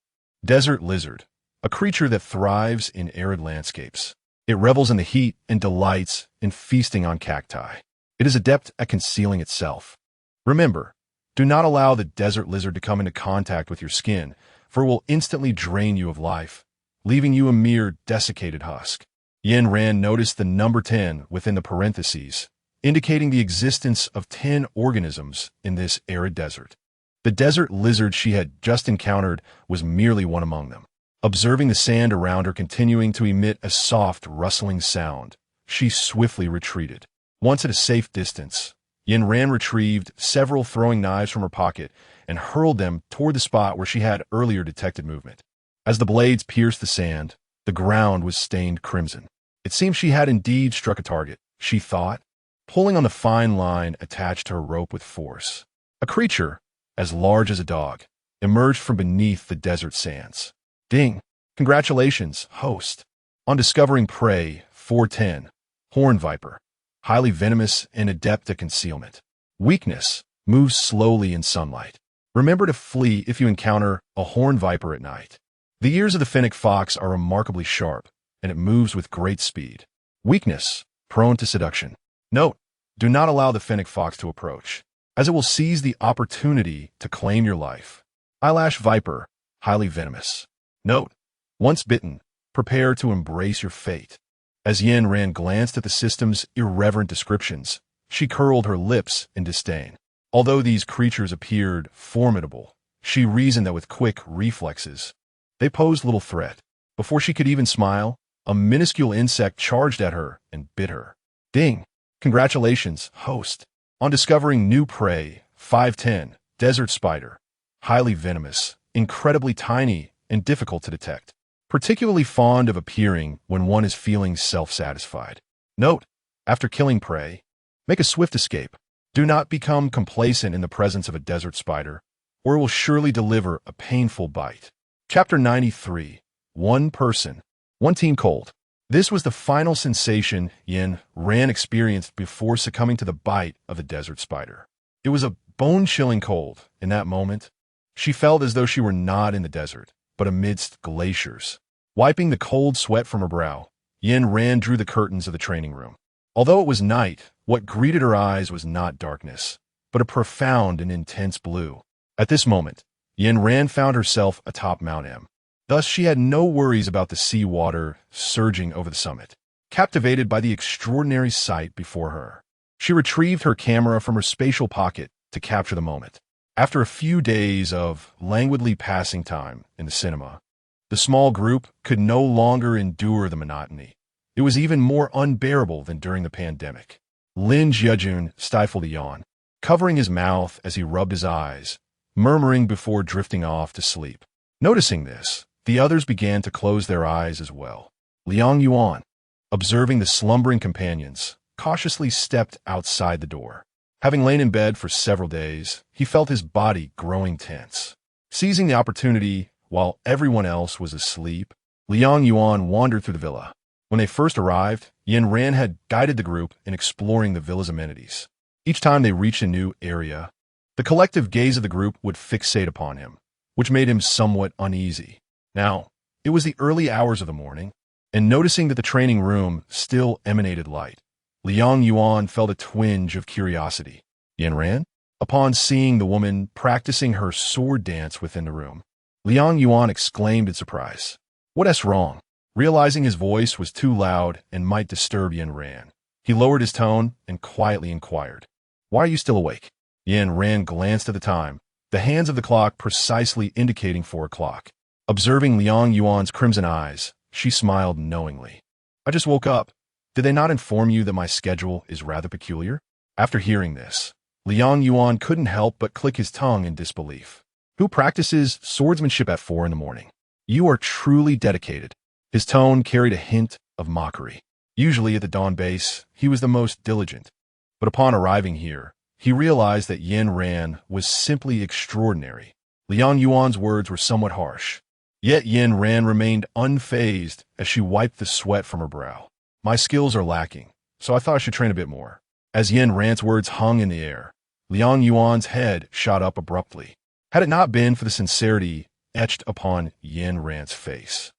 Desert lizard, a creature that thrives in arid landscapes. It revels in the heat and delights in feasting on cacti. It is adept at concealing itself. Remember, do not allow the desert lizard to come into contact with your skin, for it will instantly drain you of life, leaving you a mere desiccated husk. Yin Ran noticed the number 10 within the parentheses, indicating the existence of 10 organisms in this arid desert. The desert lizard she had just encountered was merely one among them. Observing the sand around her continuing to emit a soft, rustling sound, she swiftly retreated. Once at a safe distance, Yin Ran retrieved several throwing knives from her pocket and hurled them toward the spot where she had earlier detected movement. As the blades pierced the sand, the ground was stained crimson. It seemed she had indeed struck a target, she thought, pulling on the fine line attached to her rope with force. A creature, as large as a dog, emerged from beneath the desert sands. Ding! Congratulations, host, on discovering prey 410, horn viper, highly venomous and adept at concealment. Weakness, moves slowly in sunlight. Remember to flee if you encounter a horn viper at night. The ears of the fennec fox are remarkably sharp, and it moves with great speed. Weakness, prone to seduction. Note, do not allow the fennec fox to approach, as it will seize the opportunity to claim your life. Eyelash viper, highly venomous. Note, once bitten, prepare to embrace your fate. As Yin Ran glanced at the system's irreverent descriptions, she curled her lips in disdain. Although these creatures appeared formidable, she reasoned that with quick reflexes, they posed little threat. Before she could even smile, a minuscule insect charged at her and bit her. Ding! Congratulations, host, On discovering new prey, 510, desert spider, highly venomous, incredibly tiny, and difficult to detect, particularly fond of appearing when one is feeling self-satisfied. Note: after killing prey, make a swift escape. Do not become complacent in the presence of a desert spider, or it will surely deliver a painful bite. Chapter 93. One person, one team cold. This was the final sensation Yin Ran experienced before succumbing to the bite of the desert spider. It was a bone-chilling cold. In that moment, she felt as though she were not in the desert, but amidst glaciers. Wiping the cold sweat from her brow, Yin Ran drew the curtains of the training room. Although it was night, what greeted her eyes was not darkness, but a profound and intense blue. At this moment, Yin Ran found herself atop Mount M. Thus, she had no worries about the sea water surging over the summit. Captivated by the extraordinary sight before her, she retrieved her camera from her spatial pocket to capture the moment. After a few days of languidly passing time in the cinema, the small group could no longer endure the monotony. It was even more unbearable than during the pandemic. Lin Jiajun stifled a yawn, covering his mouth as he rubbed his eyes, murmuring before drifting off to sleep. Noticing this, the others began to close their eyes as well. Liang Yuan, observing the slumbering companions, cautiously stepped outside the door. Having lain in bed for several days, he felt his body growing tense. Seizing the opportunity while everyone else was asleep, Liang Yuan wandered through the villa. When they first arrived, Yin Ran had guided the group in exploring the villa's amenities. Each time they reached a new area, the collective gaze of the group would fixate upon him, which made him somewhat uneasy. Now, it was the early hours of the morning, and noticing that the training room still emanated light, Liang Yuan felt a twinge of curiosity. Yin Ran? Upon seeing the woman practicing her sword dance within the room, Liang Yuan exclaimed in surprise. "What's wrong?" Realizing his voice was too loud and might disturb Yin Ran, he lowered his tone and quietly inquired, "Why are you still awake?" Yin Ran glanced at the time, the hands of the clock precisely indicating 4 o'clock. Observing Liang Yuan's crimson eyes, she smiled knowingly. "I just woke up. Did they not inform you that my schedule is rather peculiar?" After hearing this, Liang Yuan couldn't help but click his tongue in disbelief. "Who practices swordsmanship at 4 in the morning? You are truly dedicated." His tone carried a hint of mockery. Usually at the Dawn base, he was the most diligent, but upon arriving here, he realized that Yin Ran was simply extraordinary. Liang Yuan's words were somewhat harsh, yet Yin Ran remained unfazed as she wiped the sweat from her brow. "My skills are lacking, so I thought I should train a bit more." As Yin Ran's words hung in the air, Liang Yuan's head shot up abruptly. Had it not been for the sincerity etched upon Yin Ran's face,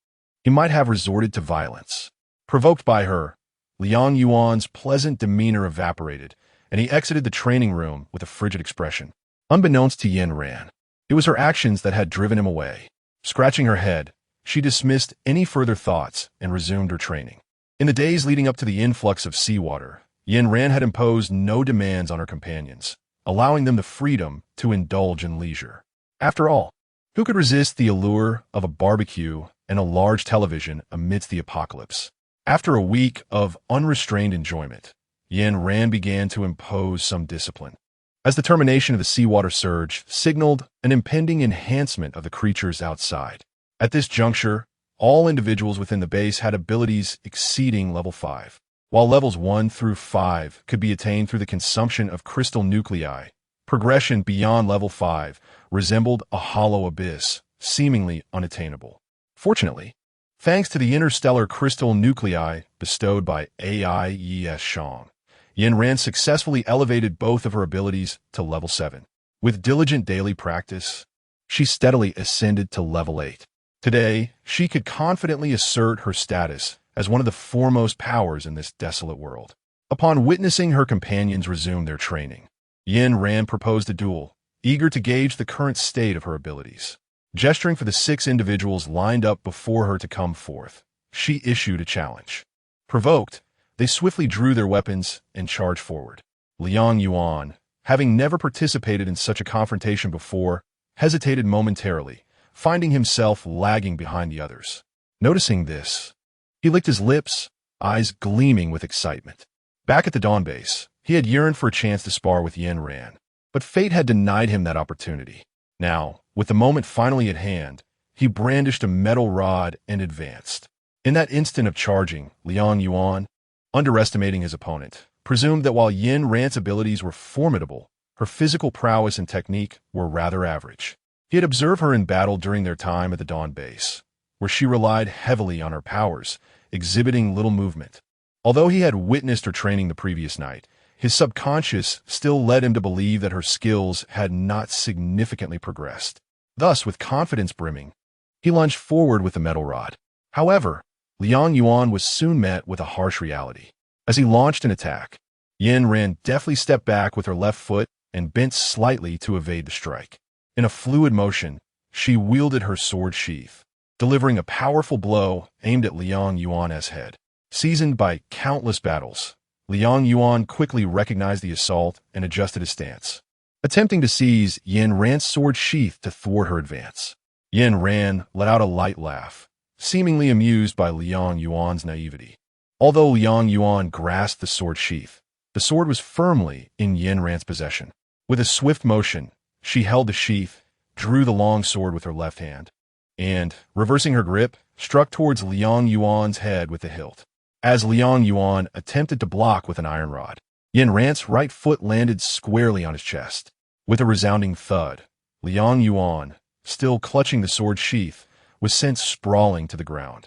he might have resorted to violence. Provoked by her, Liang Yuan's pleasant demeanor evaporated, and he exited the training room with a frigid expression. Unbeknownst to Yin Ran, it was her actions that had driven him away. Scratching her head, she dismissed any further thoughts and resumed her training. In the days leading up to the influx of seawater, Yin Ran had imposed no demands on her companions, allowing them the freedom to indulge in leisure. After all, who could resist the allure of a barbecue and a large television amidst the apocalypse? After a week of unrestrained enjoyment, Yin Ran began to impose some discipline. As the termination of the seawater surge signaled an impending enhancement of the creatures outside. At this juncture, all individuals within the base had abilities exceeding level 5, while levels 1 through 5 could be attained through the consumption of crystal nuclei. Progression beyond level 5 resembled a hollow abyss, seemingly unattainable. Fortunately, thanks to the interstellar crystal nuclei bestowed by AIES Shang, Yin Ran successfully elevated both of her abilities to level 7. With diligent daily practice, she steadily ascended to level 8. Today, she could confidently assert her status as one of the foremost powers in this desolate world. Upon witnessing her companions resume their training, Yin Ran proposed a duel, eager to gauge the current state of her abilities. Gesturing for the 6 individuals lined up before her to come forth, she issued a challenge. Provoked, they swiftly drew their weapons and charged forward. Liang Yuan, having never participated in such a confrontation before, hesitated momentarily, finding himself lagging behind the others. Noticing this, he licked his lips, eyes gleaming with excitement. Back at the Dawn base, He had yearned for a chance to spar with Yin Ran, but fate had denied him that opportunity. Now, with the moment finally at hand, he brandished a metal rod and advanced. In that instant of charging, Liang Yuan, underestimating his opponent, presumed that while Yin Ran's abilities were formidable, her physical prowess and technique were rather average. He had observed her in battle during their time at the Dawn base, where she relied heavily on her powers, exhibiting little movement. Although he had witnessed her training the previous night, his subconscious still led him to believe that her skills had not significantly progressed. Thus, with confidence brimming, he lunged forward with the metal rod. However, Liang Yuan was soon met with a harsh reality. As he launched an attack, Yin Ran deftly stepped back with her left foot and bent slightly to evade the strike. In a fluid motion, she wielded her sword sheath, delivering a powerful blow aimed at Liang Yuan's head. Seasoned by countless battles, Liang Yuan quickly recognized the assault and adjusted his stance, attempting to seize Yin Ran's sword sheath to thwart her advance. Yin Ran let out a light laugh, seemingly amused by Liang Yuan's naivety. Although Liang Yuan grasped the sword sheath, the sword was firmly in Yin Ran's possession. With a swift motion, she held the sheath, drew the long sword with her left hand, and, reversing her grip, struck towards Liang Yuan's head with the hilt. As Liang Yuan attempted to block with an iron rod, Yin Ran's right foot landed squarely on his chest. With a resounding thud, Liang Yuan, still clutching the sword sheath, was sent sprawling to the ground.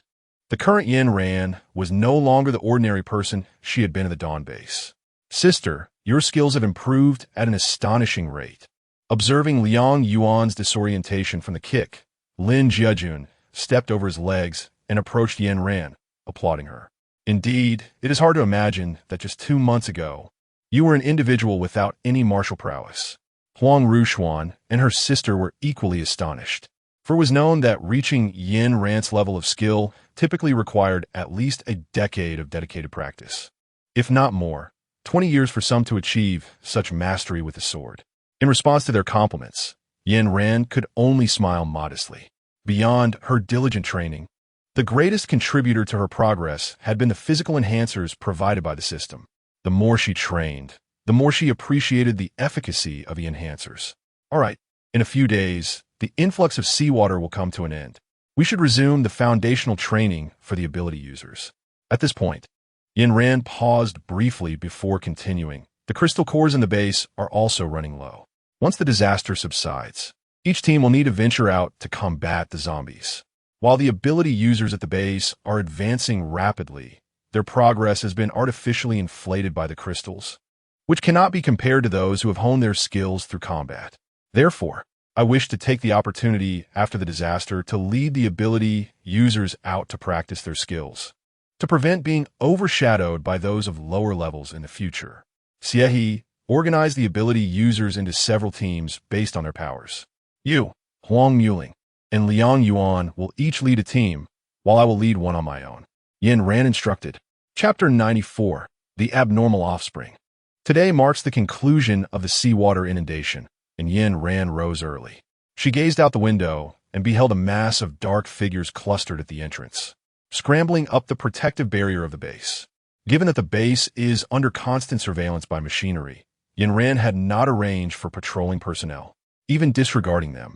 The current Yin Ran was no longer the ordinary person she had been at the Dawn base. "Sister, your skills have improved at an astonishing rate." Observing Liang Yuan's disorientation from the kick, Lin Jiajun stepped over his legs and approached Yin Ran, applauding her. "Indeed, it is hard to imagine that just 2 months ago, you were an individual without any martial prowess." Huang Rushuan and her sister were equally astonished, for it was known that reaching Yin Ran's level of skill typically required at least a decade of dedicated practice, if not more, 20 years for some to achieve such mastery with the sword. In response to their compliments, Yin Ran could only smile modestly. Beyond her diligent training, the greatest contributor to her progress had been the physical enhancers provided by the system. The more she trained, the more she appreciated the efficacy of the enhancers. "All right, in a few days, the influx of seawater will come to an end. We should resume the foundational training for the ability users." At this point, Yin Ran paused briefly before continuing. "The crystal cores in the base are also running low. Once the disaster subsides, each team will need to venture out to combat the zombies. While the ability users at the base are advancing rapidly, their progress has been artificially inflated by the crystals, which cannot be compared to those who have honed their skills through combat. Therefore, I wish to take the opportunity after the disaster to lead the ability users out to practice their skills, to prevent being overshadowed by those of lower levels in the future. Siehe, organize the ability users into several teams based on their powers. You, Huang Muling, and Liang Yuan will each lead a team, while I will lead one on my own." Yin Ran instructed. Chapter 94, The Abnormal Offspring. Today marks the conclusion of the seawater inundation, and Yin Ran rose early. She gazed out the window and beheld a mass of dark figures clustered at the entrance, scrambling up the protective barrier of the base. Given that the base is under constant surveillance by machinery, Yin Ran had not arranged for patrolling personnel. Even disregarding them,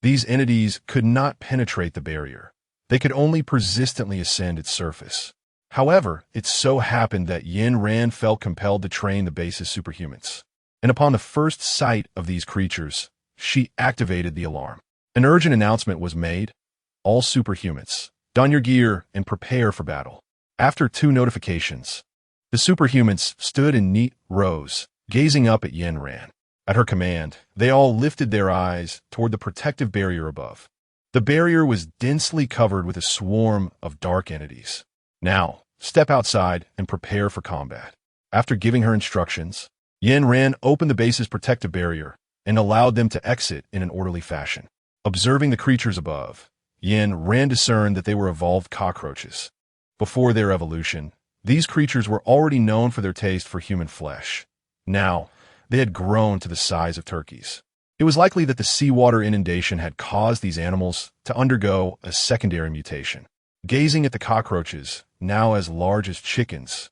these entities could not penetrate the barrier. They could only persistently ascend its surface. However, it so happened that Yin Ran felt compelled to train the base's superhumans. And upon the first sight of these creatures, she activated the alarm. An urgent announcement was made. "All superhumans, don your gear and prepare for battle." After 2 notifications, the superhumans stood in neat rows, gazing up at Yin Ran. At her command, they all lifted their eyes toward the protective barrier above. The barrier was densely covered with a swarm of dark entities. "Now, step outside and prepare for combat." After giving her instructions, Yin Ran opened the base's protective barrier and allowed them to exit in an orderly fashion. Observing the creatures above, Yin Ran discerned that they were evolved cockroaches. Before their evolution, these creatures were already known for their taste for human flesh. Now, they had grown to the size of turkeys. It was likely that the seawater inundation had caused these animals to undergo a secondary mutation. Gazing at the cockroaches, now as large as chickens,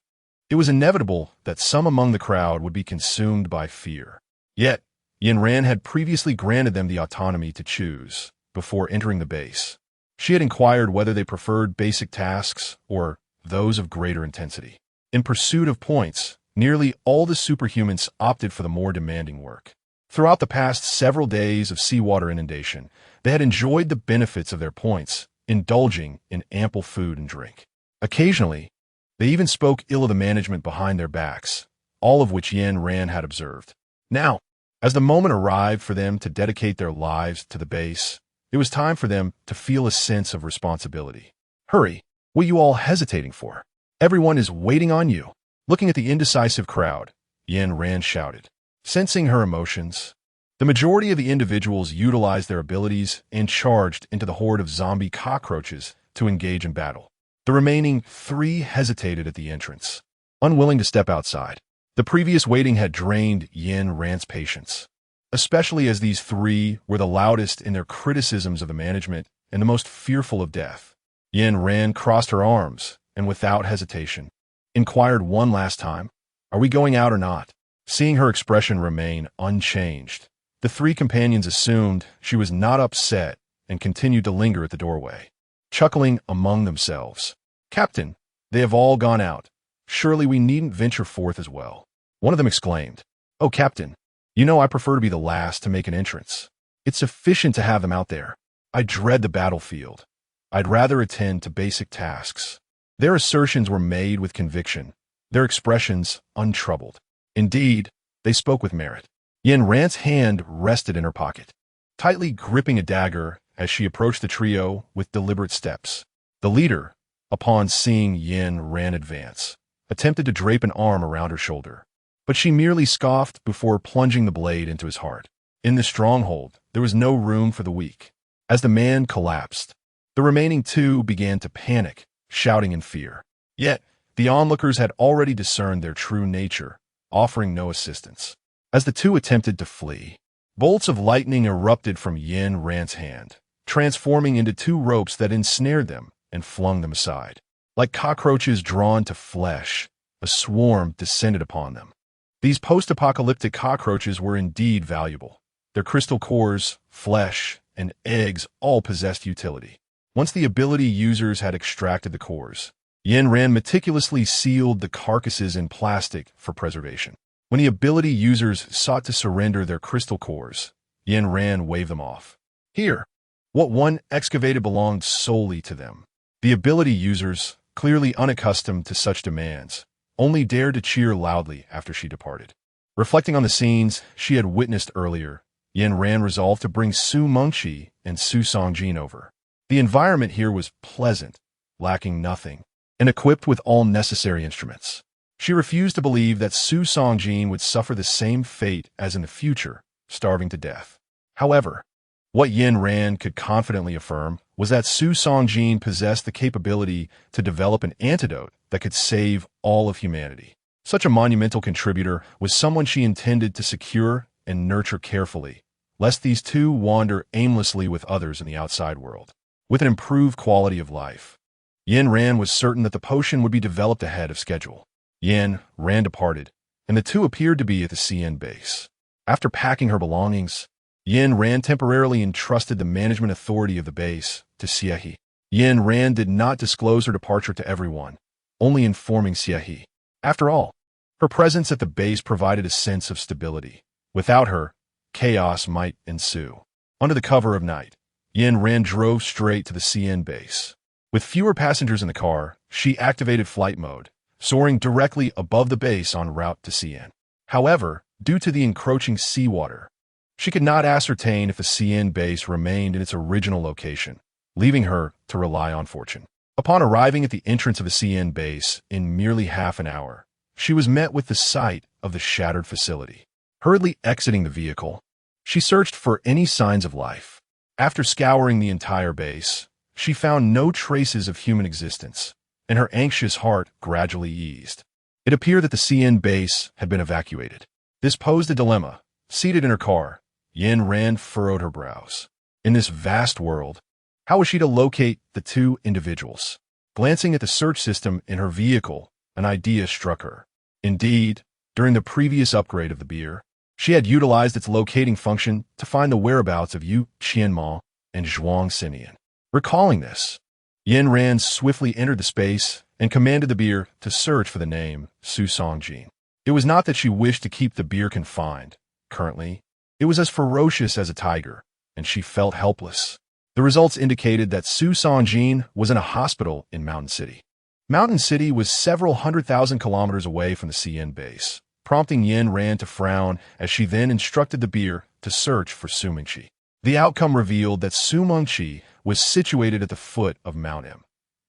It was inevitable that some among the crowd would be consumed by fear. Yet, Yin Ran had previously granted them the autonomy to choose before entering the base. She had inquired whether they preferred basic tasks or those of greater intensity. In pursuit of points, nearly all the superhumans opted for the more demanding work. Throughout the past several days of seawater inundation, they had enjoyed the benefits of their points, indulging in ample food and drink. Occasionally, they even spoke ill of the management behind their backs, all of which Yin Ran had observed. Now, as the moment arrived for them to dedicate their lives to the base, it was time for them to feel a sense of responsibility. Hurry, what are you all hesitating for? Everyone is waiting on you. Looking at the indecisive crowd, Yin Ran shouted. Sensing her emotions, the majority of the individuals utilized their abilities and charged into the horde of zombie cockroaches to engage in battle. The remaining 3 hesitated at the entrance, unwilling to step outside. The previous waiting had drained Yin Ran's patience, especially as these 3 were the loudest in their criticisms of the management and the most fearful of death. Yin Ran crossed her arms and, without hesitation, inquired one last time, "Are we going out or not?" Seeing her expression remain unchanged, the 3 companions assumed she was not upset and continued to linger at the doorway, chuckling among themselves. "Captain, they have all gone out. Surely we needn't venture forth as well." One of them exclaimed, "Oh, Captain, you know I prefer to be the last to make an entrance. It's sufficient to have them out there. I dread the battlefield. I'd rather attend to basic tasks." Their assertions were made with conviction, their expressions untroubled. Indeed, they spoke with merit. Yin Ran's hand rested in her pocket, tightly gripping a dagger as she approached the trio with deliberate steps. The leader, upon seeing Yin Ran advance, attempted to drape an arm around her shoulder, but she merely scoffed before plunging the blade into his heart. In the stronghold, there was no room for the weak. As the man collapsed, the remaining 2 began to panic, shouting in fear. Yet, the onlookers had already discerned their true nature, offering no assistance. As the 2 attempted to flee, bolts of lightning erupted from Yin Ran's hand, transforming into 2 ropes that ensnared them and flung them aside. Like cockroaches drawn to flesh, a swarm descended upon them. These post-apocalyptic cockroaches were indeed valuable. Their crystal cores, flesh, and eggs all possessed utility. Once the ability users had extracted the cores, Yin Ran meticulously sealed the carcasses in plastic for preservation. When the ability users sought to surrender their crystal cores, Yin Ran waved them off. Here, what one excavated belonged solely to them. The ability users, clearly unaccustomed to such demands, only dared to cheer loudly after she departed. Reflecting on the scenes she had witnessed earlier, Yin Ran resolved to bring Su Mengqi and Su Songjin over. The environment here was pleasant, lacking nothing, and equipped with all necessary instruments. She refused to believe that Su Songjin would suffer the same fate as in the future, starving to death. However, what Yin Ran could confidently affirm was that Su Songjin possessed the capability to develop an antidote that could save all of humanity. Such a monumental contributor was someone she intended to secure and nurture carefully, lest these 2 wander aimlessly with others in the outside world. With an improved quality of life, Yin Ran was certain that the potion would be developed ahead of schedule. Yin Ran departed, and the 2 appeared to be at the CN base. After packing her belongings, Yin Ran temporarily entrusted the management authority of the base to Xie. Yin Ran did not disclose her departure to everyone, only informing Xie. After all, her presence at the base provided a sense of stability. Without her, chaos might ensue. Under the cover of night, Yin Ran drove straight to the CN base. With fewer passengers in the car, she activated flight mode, soaring directly above the base en route to CN. However, due to the encroaching seawater, she could not ascertain if the CN base remained in its original location, leaving her to rely on fortune. Upon arriving at the entrance of the CN base in merely half an hour, she was met with the sight of the shattered facility. Hurriedly exiting the vehicle, she searched for any signs of life. After scouring the entire base, she found no traces of human existence, and her anxious heart gradually eased. It appeared that the CN base had been evacuated. This posed a dilemma. Seated in her car, Yin Ran furrowed her brows. In this vast world, how was she to locate the 2 individuals? Glancing at the search system in her vehicle, an idea struck her. Indeed, during the previous upgrade of the beer, she had utilized its locating function to find the whereabouts of Gu Qinghong and Zhuang Xinian. Recalling this, Yin Ran swiftly entered the space and commanded the beer to search for the name Su Songjin. It was not that she wished to keep the beer confined. Currently, it was as ferocious as a tiger, and she felt helpless. The results indicated that Su Songjin was in a hospital in Mountain City. Mountain City was several 100,000 kilometers away from the CN base, prompting Yin Ran to frown as she then instructed the beer to search for Su Mengqi. The outcome revealed that Su Mengqi was situated at the foot of Mount M.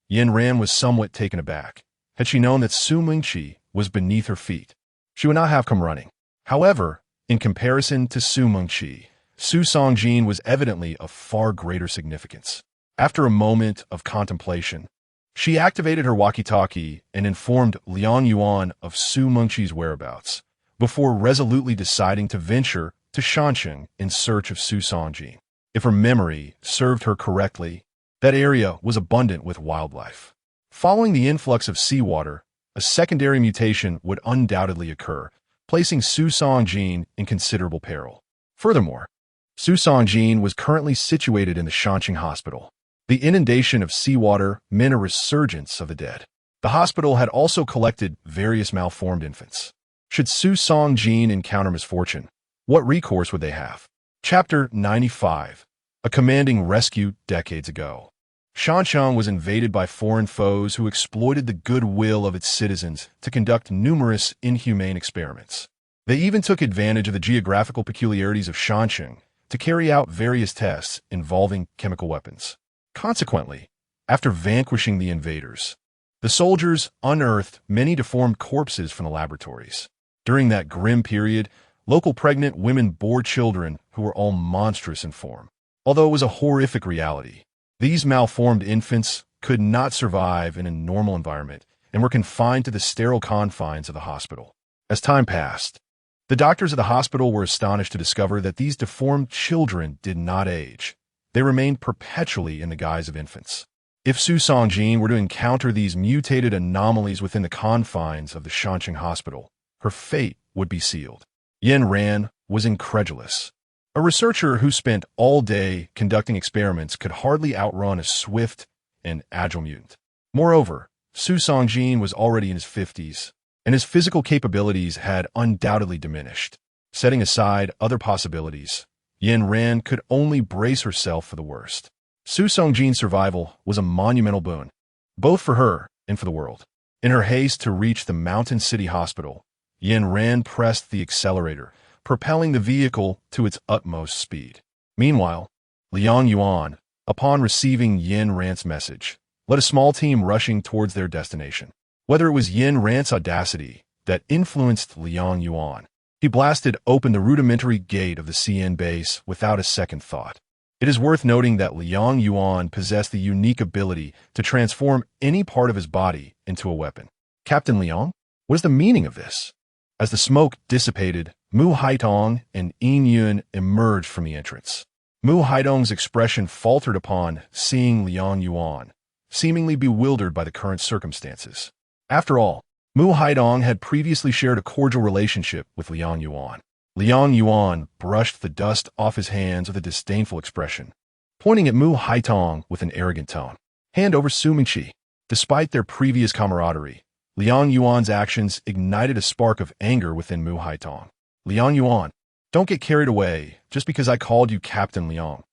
Yin Ran was somewhat taken aback. Had she known that Su Mengqi was beneath her feet, she would not have come running. However, in comparison to Su Mengqi, Su Songjin was evidently of far greater significance. After a moment of contemplation, she activated her walkie-talkie and informed Liang Yuan of Su Mengqi's whereabouts, before resolutely deciding to venture to Shansheng in search of Su Songjin. If her memory served her correctly, that area was abundant with wildlife. Following the influx of seawater, a secondary mutation would undoubtedly occur, placing Su Songjin in considerable peril. Furthermore, Su Songjin was currently situated in the Shansheng Hospital. The inundation of seawater meant a resurgence of the dead. The hospital had also collected various malformed infants. Should Su Songjin encounter misfortune, what recourse would they have? Chapter 95. A commanding rescue decades ago. Shansheng was invaded by foreign foes who exploited the goodwill of its citizens to conduct numerous inhumane experiments. They even took advantage of the geographical peculiarities of Shansheng to carry out various tests involving chemical weapons. Consequently, after vanquishing the invaders, the soldiers unearthed many deformed corpses from the laboratories. During that grim period, local pregnant women bore children who were all monstrous in form. Although it was a horrific reality, these malformed infants could not survive in a normal environment and were confined to the sterile confines of the hospital. As time passed, the doctors of the hospital were astonished to discover that these deformed children did not age. They remained perpetually in the guise of infants. If Su Songjin were to encounter these mutated anomalies within the confines of the Shansheng Hospital, her fate would be sealed. Yin Ran was incredulous. A researcher who spent all day conducting experiments could hardly outrun a swift and agile mutant. Moreover, Su Songjin was already in his 50s, and his physical capabilities had undoubtedly diminished. Setting aside other possibilities, Yin Ran could only brace herself for the worst. Su Songjin's survival was a monumental boon, both for her and for the world. In her haste to reach the Mountain City Hospital, Yin Ran pressed the accelerator, propelling the vehicle to its utmost speed. Meanwhile, Liang Yuan, upon receiving Yin Ran's message, led a small team rushing towards their destination. Whether it was Yin Ran's audacity that influenced Liang Yuan, he blasted open the rudimentary gate of the CN base without a second thought. It is worth noting that Liang Yuan possessed the unique ability to transform any part of his body into a weapon. Captain Liang? What is the meaning of this? As the smoke dissipated, Mu Haitong and Yin Yun emerged from the entrance. Mu Haitong's expression faltered upon seeing Liang Yuan, seemingly bewildered by the current circumstances. After all, Mu Haitong had previously shared a cordial relationship with Liang Yuan. Liang Yuan brushed the dust off his hands with a disdainful expression, pointing at Mu Haitong with an arrogant tone. Hand over Su Mengqi. Despite their previous camaraderie, Liang Yuan's actions ignited a spark of anger within Mu Haitong. Liang Yuan, don't get carried away just because I called you Captain Liang.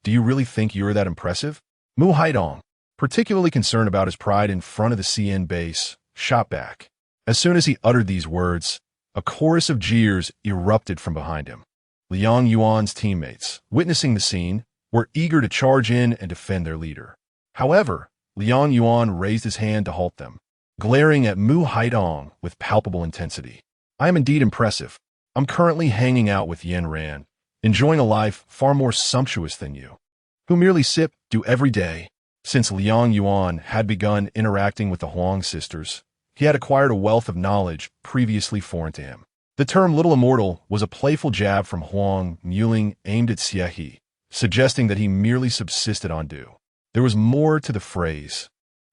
Do you really think you're that impressive? Mu Haitong, particularly concerned about his pride in front of the CN base, shot back. As soon as he uttered these words, a chorus of jeers erupted from behind him. Liang Yuan's teammates, witnessing the scene, were eager to charge in and defend their leader. However, Liang Yuan raised his hand to halt them, glaring at Mu Haitong with palpable intensity. I am indeed impressive. I'm currently hanging out with Yin Ran, enjoying a life far more sumptuous than you, who merely do every day. Since Liang Yuan had begun interacting with the Huang sisters, he had acquired a wealth of knowledge previously foreign to him. The term Little Immortal was a playful jab from Huang Muling aimed at Xie, suggesting that he merely subsisted on dew. There was more to the phrase.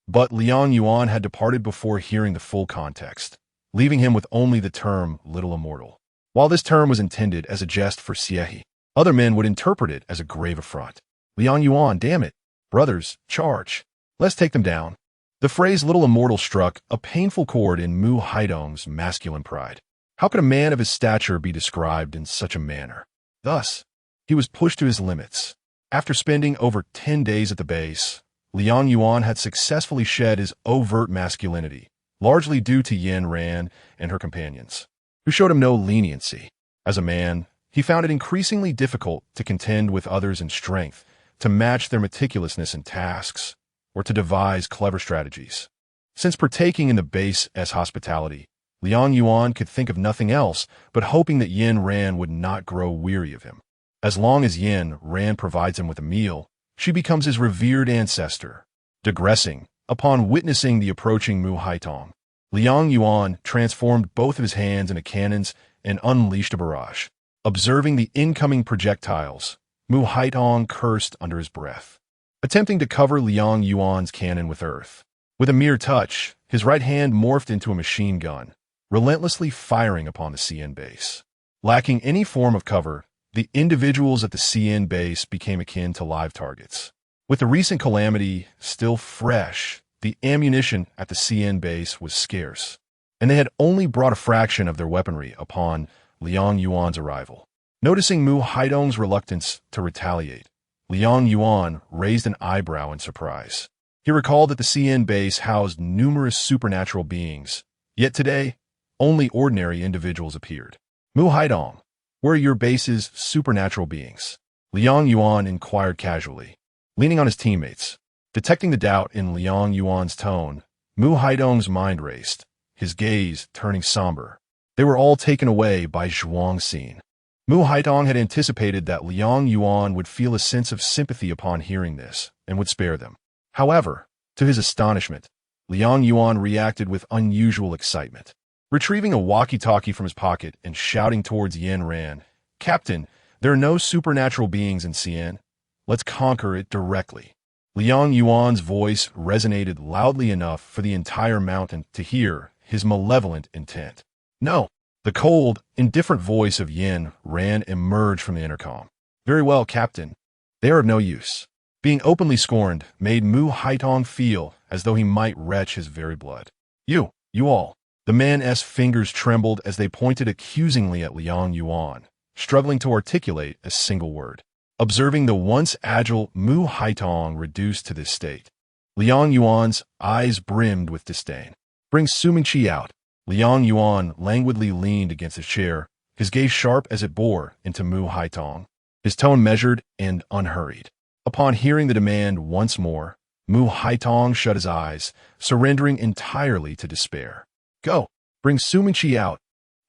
But Liang Yuan had departed before hearing the full context, leaving him with only the term little immortal. While this term was intended as a jest for Xiehe, other men would interpret it as a grave affront. Liang Yuan, damn it. Brothers, charge. Let's take them down. The phrase little immortal struck a painful chord in Mu Haidong's masculine pride. How could a man of his stature be described in such a manner? Thus, he was pushed to his limits. After spending over 10 days at the base, Liang Yuan had successfully shed his overt masculinity, largely due to Yin Ran and her companions, who showed him no leniency. As a man, he found it increasingly difficult to contend with others in strength, to match their meticulousness in tasks, or to devise clever strategies. Since partaking in the base-S hospitality, Liang Yuan could think of nothing else but hoping that Yin Ran would not grow weary of him. As long as Yin Ran provides him with a meal, she becomes his revered ancestor. Digressing, upon witnessing the approaching Mu Haitong, Liang Yuan transformed both of his hands into cannons and unleashed a barrage. Observing the incoming projectiles, Mu Haitong cursed under his breath, attempting to cover Liang Yuan's cannon with earth. With a mere touch, his right hand morphed into a machine gun, relentlessly firing upon the CN base. Lacking any form of cover, the individuals at the CN base became akin to live targets. With the recent calamity still fresh, the ammunition at the CN base was scarce, and they had only brought a fraction of their weaponry upon Liang Yuan's arrival. Noticing Mu Haidong's reluctance to retaliate, Liang Yuan raised an eyebrow in surprise. He recalled that the CN base housed numerous supernatural beings, yet today, only ordinary individuals appeared. Mu Haidong, where are your base's supernatural beings? Liang Yuan inquired casually, leaning on his teammates. Detecting the doubt in Liang Yuan's tone, Mu Haidong's mind raced, his gaze turning somber. They were all taken away by Zhuang Xin. Mu Haidong had anticipated that Liang Yuan would feel a sense of sympathy upon hearing this, and would spare them. However, to his astonishment, Liang Yuan reacted with unusual excitement. Retrieving a walkie-talkie from his pocket and shouting towards Yin Ran, "Captain, there are no supernatural beings in CN. Let's conquer it directly." Liang Yuan's voice resonated loudly enough for the entire mountain to hear his malevolent intent. "No." The cold, indifferent voice of Yin Ran emerged from the intercom. "Very well, Captain. They are of no use." Being openly scorned made Mu Haitong feel as though he might retch his very blood. You all." The man's fingers trembled as they pointed accusingly at Liang Yuan, struggling to articulate a single word. Observing the once agile Mu Haitong reduced to this state, Liang Yuan's eyes brimmed with disdain. "Bring Su Mingqi out." Liang Yuan languidly leaned against his chair, his gaze sharp as it bore into Mu Haitong, his tone measured and unhurried. Upon hearing the demand once more, Mu Haitong shut his eyes, surrendering entirely to despair. "Go, bring Su Mingqi out."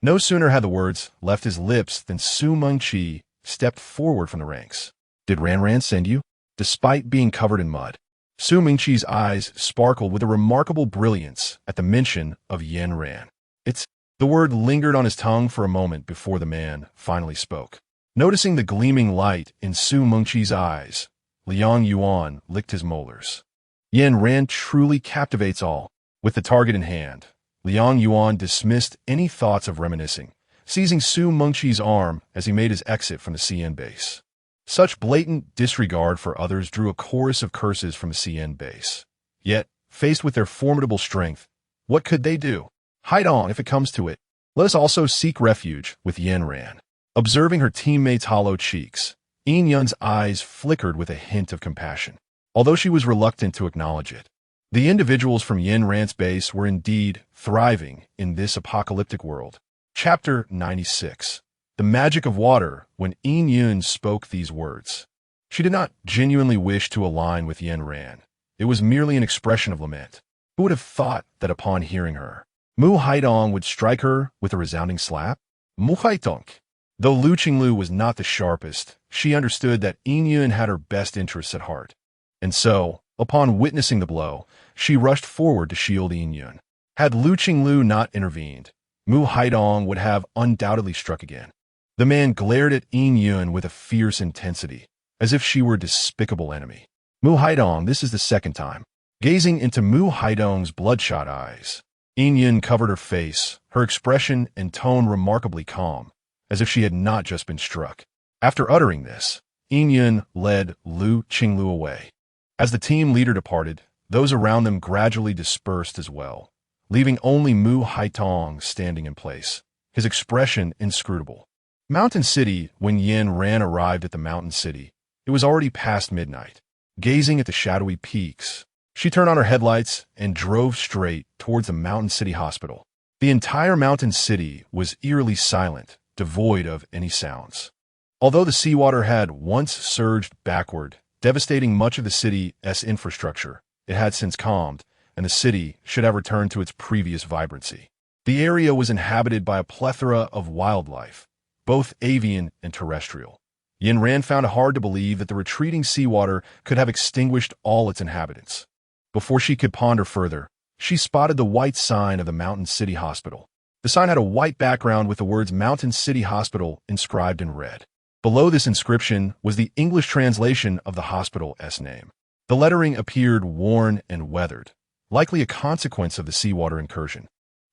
No sooner had the words left his lips than Su Mingqi stepped forward from the ranks. "Did Ran send you?" Despite being covered in mud, Su Mingqi's eyes sparkled with a remarkable brilliance at the mention of Yin Ran. The word lingered on his tongue for a moment before the man finally spoke. Noticing the gleaming light in Su Mingqi's eyes, Liang Yuan licked his molars. Yin Ran truly captivates all. With the target in hand, Liang Yuan dismissed any thoughts of reminiscing, seizing Su Mingqi's arm as he made his exit from the CN base. Such blatant disregard for others drew a chorus of curses from the CN base. Yet, faced with their formidable strength, what could they do? Hide on if it comes to it. Let us also seek refuge with Yin Ran. Observing her teammates' hollow cheeks, Yin Yun's eyes flickered with a hint of compassion, although she was reluctant to acknowledge it. The individuals from Yin Ran's base were indeed thriving in this apocalyptic world. Chapter 96. The magic of water. When Yin Yun spoke these words, she did not genuinely wish to align with Yin Ran. It was merely an expression of lament. Who would have thought that upon hearing her, Mu Haidong would strike her with a resounding slap? Mu Haidong. Though Lu Qinglu was not the sharpest, she understood that Yin Yun had her best interests at heart. And so, upon witnessing the blow, she rushed forward to shield Yin Yun. Had Lu Qinglu not intervened, Mu Haidong would have undoubtedly struck again. The man glared at Yin Yun with a fierce intensity, as if she were a despicable enemy. Mu Haidong, this is the second time. gazing into Mu Haidong's bloodshot eyes. Yin covered her face, her expression and tone remarkably calm, as if she had not just been struck. After uttering this, Yin led Gu Qinghong away. As the team leader departed, those around them gradually dispersed as well, leaving only Mu Haidong standing in place, his expression inscrutable. Mountain City. When Yin Ran arrived at the Mountain City, it was already past midnight. Gazing at the shadowy peaks, she turned on her headlights and drove straight towards the Mountain City Hospital. The entire Mountain City was eerily silent, devoid of any sounds. Although the seawater had once surged backward, devastating much of the city's infrastructure, it had since calmed, and the city should have returned to its previous vibrancy. The area was inhabited by a plethora of wildlife, both avian and terrestrial. Yin Ran found it hard to believe that the retreating seawater could have extinguished all its inhabitants. Before she could ponder further, she spotted the white sign of the Mountain City Hospital. The sign had a white background with the words Mountain City Hospital inscribed in red. Below this inscription was the English translation of the hospital's name. The lettering appeared worn and weathered, likely a consequence of the seawater incursion,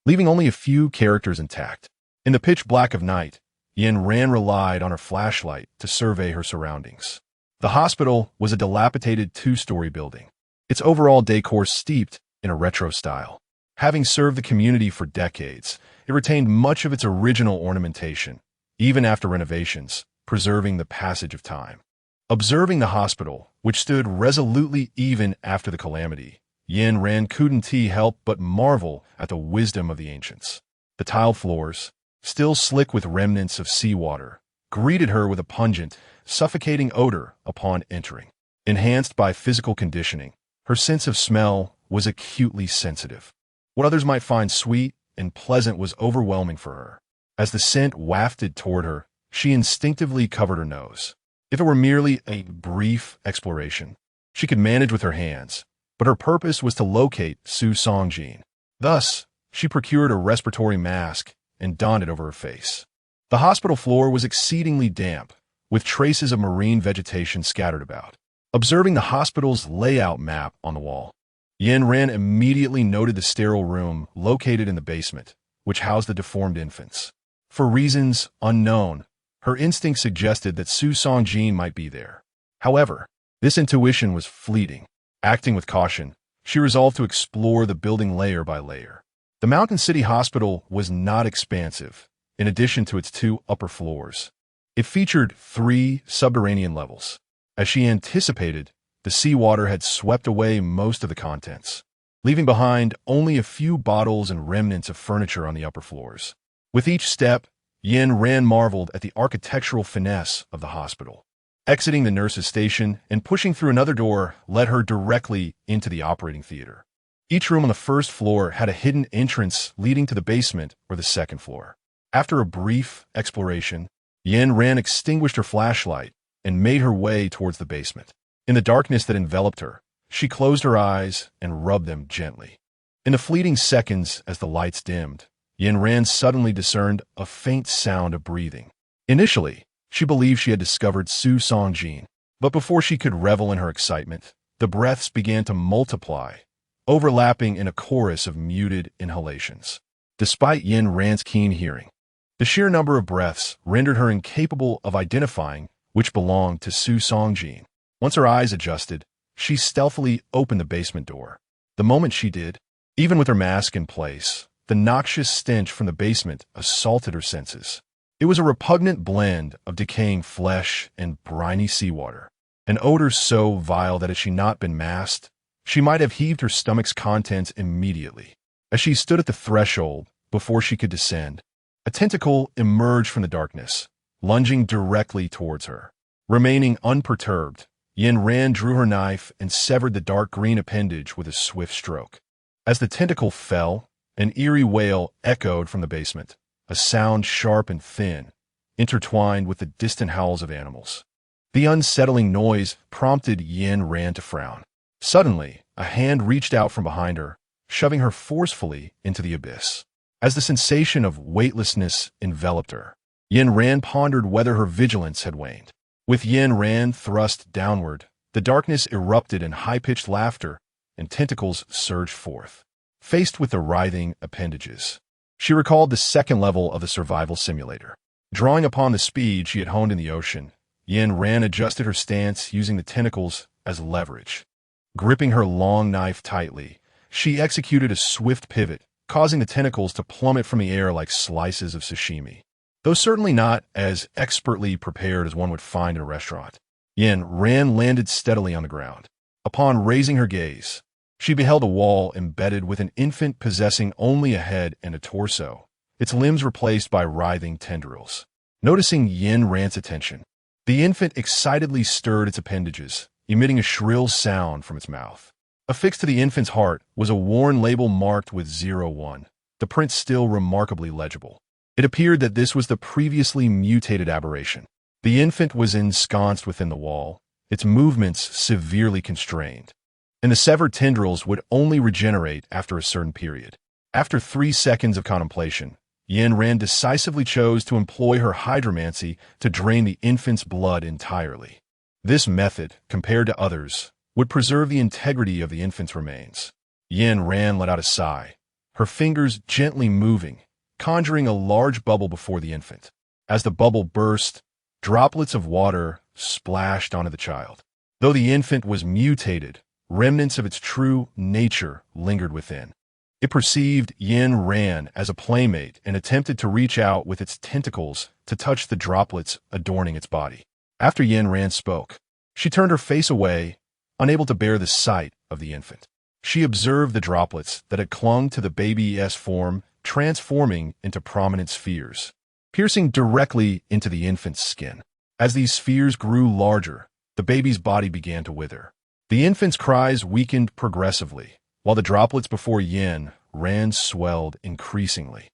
leaving only a few characters intact. In the pitch black of night, Yin Ran relied on her flashlight to survey her surroundings. The hospital was a dilapidated two-story building, its overall decor steeped in a retro style. Having served the community for decades, it retained much of its original ornamentation, even after renovations, preserving the passage of time. Observing the hospital, which stood resolutely even after the calamity, Yin Ran couldn't help but marvel at the wisdom of the ancients. The tiled floors, still slick with remnants of seawater, greeted her with a pungent, suffocating odor upon entering. Enhanced by physical conditioning, her sense of smell was acutely sensitive. What others might find sweet and pleasant was overwhelming for her. As the scent wafted toward her, she instinctively covered her nose. If it were merely a brief exploration, she could manage with her hands, but her purpose was to locate Su Songjin. Thus, she procured a respiratory mask and donned it over her face. The hospital floor was exceedingly damp, with traces of marine vegetation scattered about. Observing the hospital's layout map on the wall, Yin Ran immediately noted the sterile room located in the basement, which housed the deformed infants. For reasons unknown, her instinct suggested that Su Songjin might be there. However, this intuition was fleeting. Acting with caution, she resolved to explore the building layer by layer. The Mountain City Hospital was not expansive, in addition to its two upper floors. It featured 3 subterranean levels. As she anticipated, the seawater had swept away most of the contents, leaving behind only a few bottles and remnants of furniture on the upper floors. With each step, Yin Ran marveled at the architectural finesse of the hospital. Exiting the nurse's station and pushing through another door led her directly into the operating theater. Each room on the first floor had a hidden entrance leading to the basement or the second floor. After a brief exploration, Yin Ran extinguished her flashlight and made her way towards the basement. In the darkness that enveloped her, she closed her eyes and rubbed them gently. In the fleeting seconds as the lights dimmed, Yin Ran suddenly discerned a faint sound of breathing. Initially, she believed she had discovered Su Songjin, but before she could revel in her excitement, the breaths began to multiply, overlapping in a chorus of muted inhalations. Despite Yin Ran's keen hearing, the sheer number of breaths rendered her incapable of identifying which belonged to Su Songjin. Once her eyes adjusted, she stealthily opened the basement door. The moment she did, even with her mask in place, the noxious stench from the basement assaulted her senses. It was a repugnant blend of decaying flesh and briny seawater, an odor so vile that had she not been masked, she might have heaved her stomach's contents immediately. As she stood at the threshold before she could descend, a tentacle emerged from the darkness, lunging directly towards her. Remaining unperturbed, Yin Ran drew her knife and severed the dark green appendage with a swift stroke. As the tentacle fell, an eerie wail echoed from the basement, a sound sharp and thin, intertwined with the distant howls of animals. The unsettling noise prompted Yin Ran to frown. Suddenly, a hand reached out from behind her, shoving her forcefully into the abyss. As the sensation of weightlessness enveloped her, Yin Ran pondered whether her vigilance had waned. With Yin Ran thrust downward, the darkness erupted in high-pitched laughter and tentacles surged forth. Faced with the writhing appendages, she recalled the second level of the survival simulator. Drawing upon the speed she had honed in the ocean, Yin Ran adjusted her stance using the tentacles as leverage. Gripping her long knife tightly, she executed a swift pivot, causing the tentacles to plummet from the air like slices of sashimi. Though certainly not as expertly prepared as one would find in a restaurant, Yin Ran landed steadily on the ground. Upon raising her gaze, she beheld a wall embedded with an infant possessing only a head and a torso, its limbs replaced by writhing tendrils. Noticing Yin Ran's attention, the infant excitedly stirred its appendages, emitting a shrill sound from its mouth. Affixed to the infant's heart was a worn label marked with 01, the print still remarkably legible. It appeared that this was the previously mutated aberration. The infant was ensconced within the wall, its movements severely constrained, and the severed tendrils would only regenerate after a certain period. After 3 seconds of contemplation, Yin Ran decisively chose to employ her hydromancy to drain the infant's blood entirely. This method, compared to others, would preserve the integrity of the infant's remains. Yin Ran let out a sigh, her fingers gently moving, conjuring a large bubble before the infant. As the bubble burst, droplets of water splashed onto the child. Though the infant was mutated, remnants of its true nature lingered within. It perceived Yin Ran as a playmate and attempted to reach out with its tentacles to touch the droplets adorning its body. After Yin Ran spoke, she turned her face away, unable to bear the sight of the infant. She observed the droplets that had clung to the baby's form transforming into prominent spheres, piercing directly into the infant's skin. As these spheres grew larger, the baby's body began to wither. The infant's cries weakened progressively, while the droplets before Yin Ran swelled increasingly.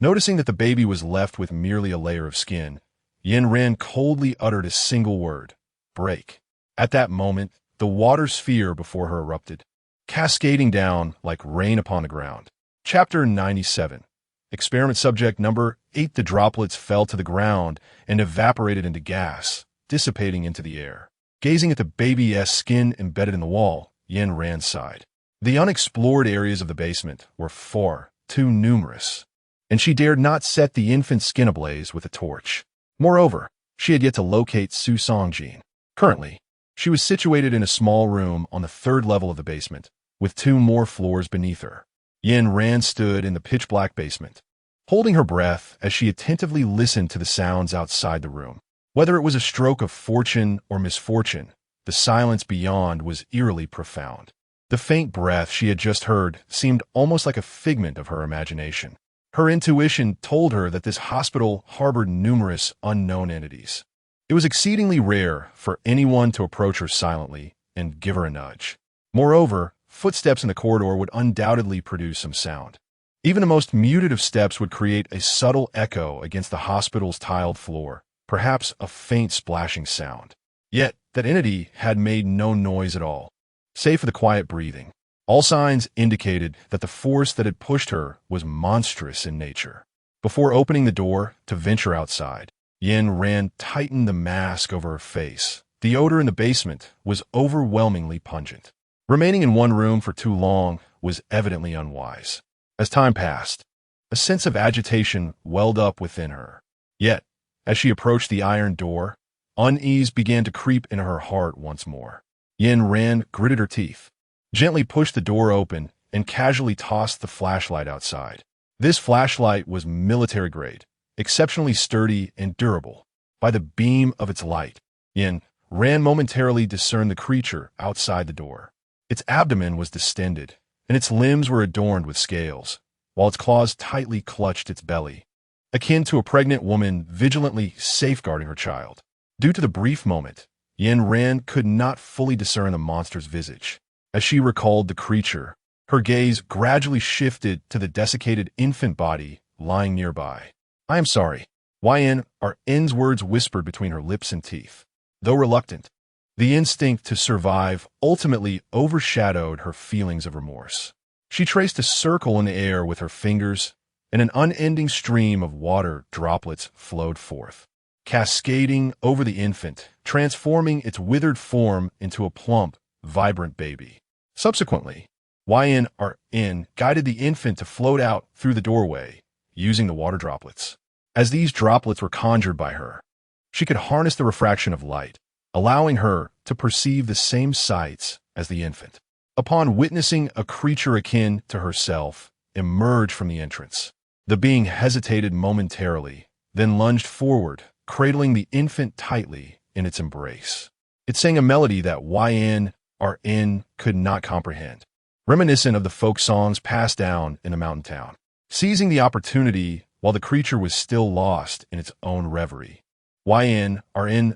Noticing that the baby was left with merely a layer of skin, Yin Ran coldly uttered a single word: break. At that moment, the water sphere before her erupted, cascading down like rain upon the ground. Chapter 97. Experiment subject number 8. The droplets fell to the ground and evaporated into gas, dissipating into the air. Gazing at the baby's skin embedded in the wall, Yin Ran sighed. The unexplored areas of the basement were far too numerous, and she dared not set the infant's skin ablaze with a torch. Moreover, she had yet to locate Su Songjin. Currently, she was situated in a small room on the 3rd level of the basement, with 2 more floors beneath her. Yin Ran stood in the pitch-black basement, holding her breath as she attentively listened to the sounds outside the room. Whether it was a stroke of fortune or misfortune, the silence beyond was eerily profound. The faint breath she had just heard seemed almost like a figment of her imagination. Her intuition told her that this hospital harbored numerous unknown entities. It was exceedingly rare for anyone to approach her silently and give her a nudge. Moreover, footsteps in the corridor would undoubtedly produce some sound. Even the most muted of steps would create a subtle echo against the hospital's tiled floor, perhaps a faint splashing sound. Yet, that entity had made no noise at all, save for the quiet breathing. All signs indicated that the force that had pushed her was monstrous in nature. Before opening the door to venture outside, Yin Ran tightened the mask over her face. The odor in the basement was overwhelmingly pungent. Remaining in one room for too long was evidently unwise. As time passed, a sense of agitation welled up within her. Yet, as she approached the iron door, unease began to creep into her heart once more. Yin Ran gritted her teeth, gently pushed the door open, and casually tossed the flashlight outside. This flashlight was military-grade, exceptionally sturdy and durable. By the beam of its light, Yin Ran momentarily discerned the creature outside the door. Its abdomen was distended, and its limbs were adorned with scales, while its claws tightly clutched its belly, akin to a pregnant woman vigilantly safeguarding her child. Due to the brief moment, Yin Ran could not fully discern the monster's visage. As she recalled the creature, her gaze gradually shifted to the desiccated infant body lying nearby. "I am sorry." Yin are N's words whispered between her lips and teeth. Though reluctant, the instinct to survive ultimately overshadowed her feelings of remorse. She traced a circle in the air with her fingers, and an unending stream of water droplets flowed forth, cascading over the infant, transforming its withered form into a plump, vibrant baby. Subsequently, YN guided the infant to float out through the doorway, using the water droplets. As these droplets were conjured by her, she could harness the refraction of light, allowing her to perceive the same sights as the infant. Upon witnessing a creature akin to herself emerge from the entrance, the being hesitated momentarily, then lunged forward, cradling the infant tightly in its embrace. It sang a melody that YN could not comprehend, reminiscent of the folk songs passed down in a mountain town. Seizing the opportunity while the creature was still lost in its own reverie, YN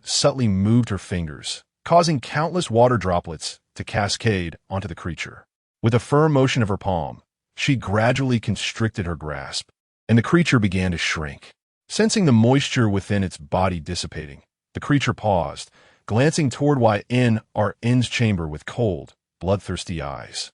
subtly moved her fingers, causing countless water droplets to cascade onto the creature. With a firm motion of her palm, she gradually constricted her grasp, and the creature began to shrink. Sensing the moisture within its body dissipating, the creature paused, glancing toward YN's chamber with cold, bloodthirsty eyes.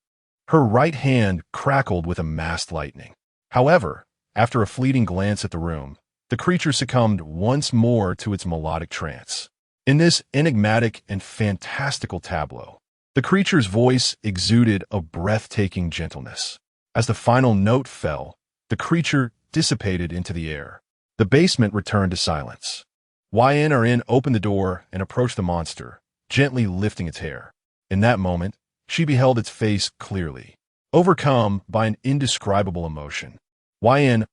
Her right hand crackled with a massed lightning. However, after a fleeting glance at the room, the creature succumbed once more to its melodic trance. In this enigmatic and fantastical tableau, the creature's voice exuded a breathtaking gentleness. As the final note fell, the creature dissipated into the air. The basement returned to silence. YN opened the door and approached the monster, gently lifting its hair. In that moment, she beheld its face clearly. Overcome by an indescribable emotion, YN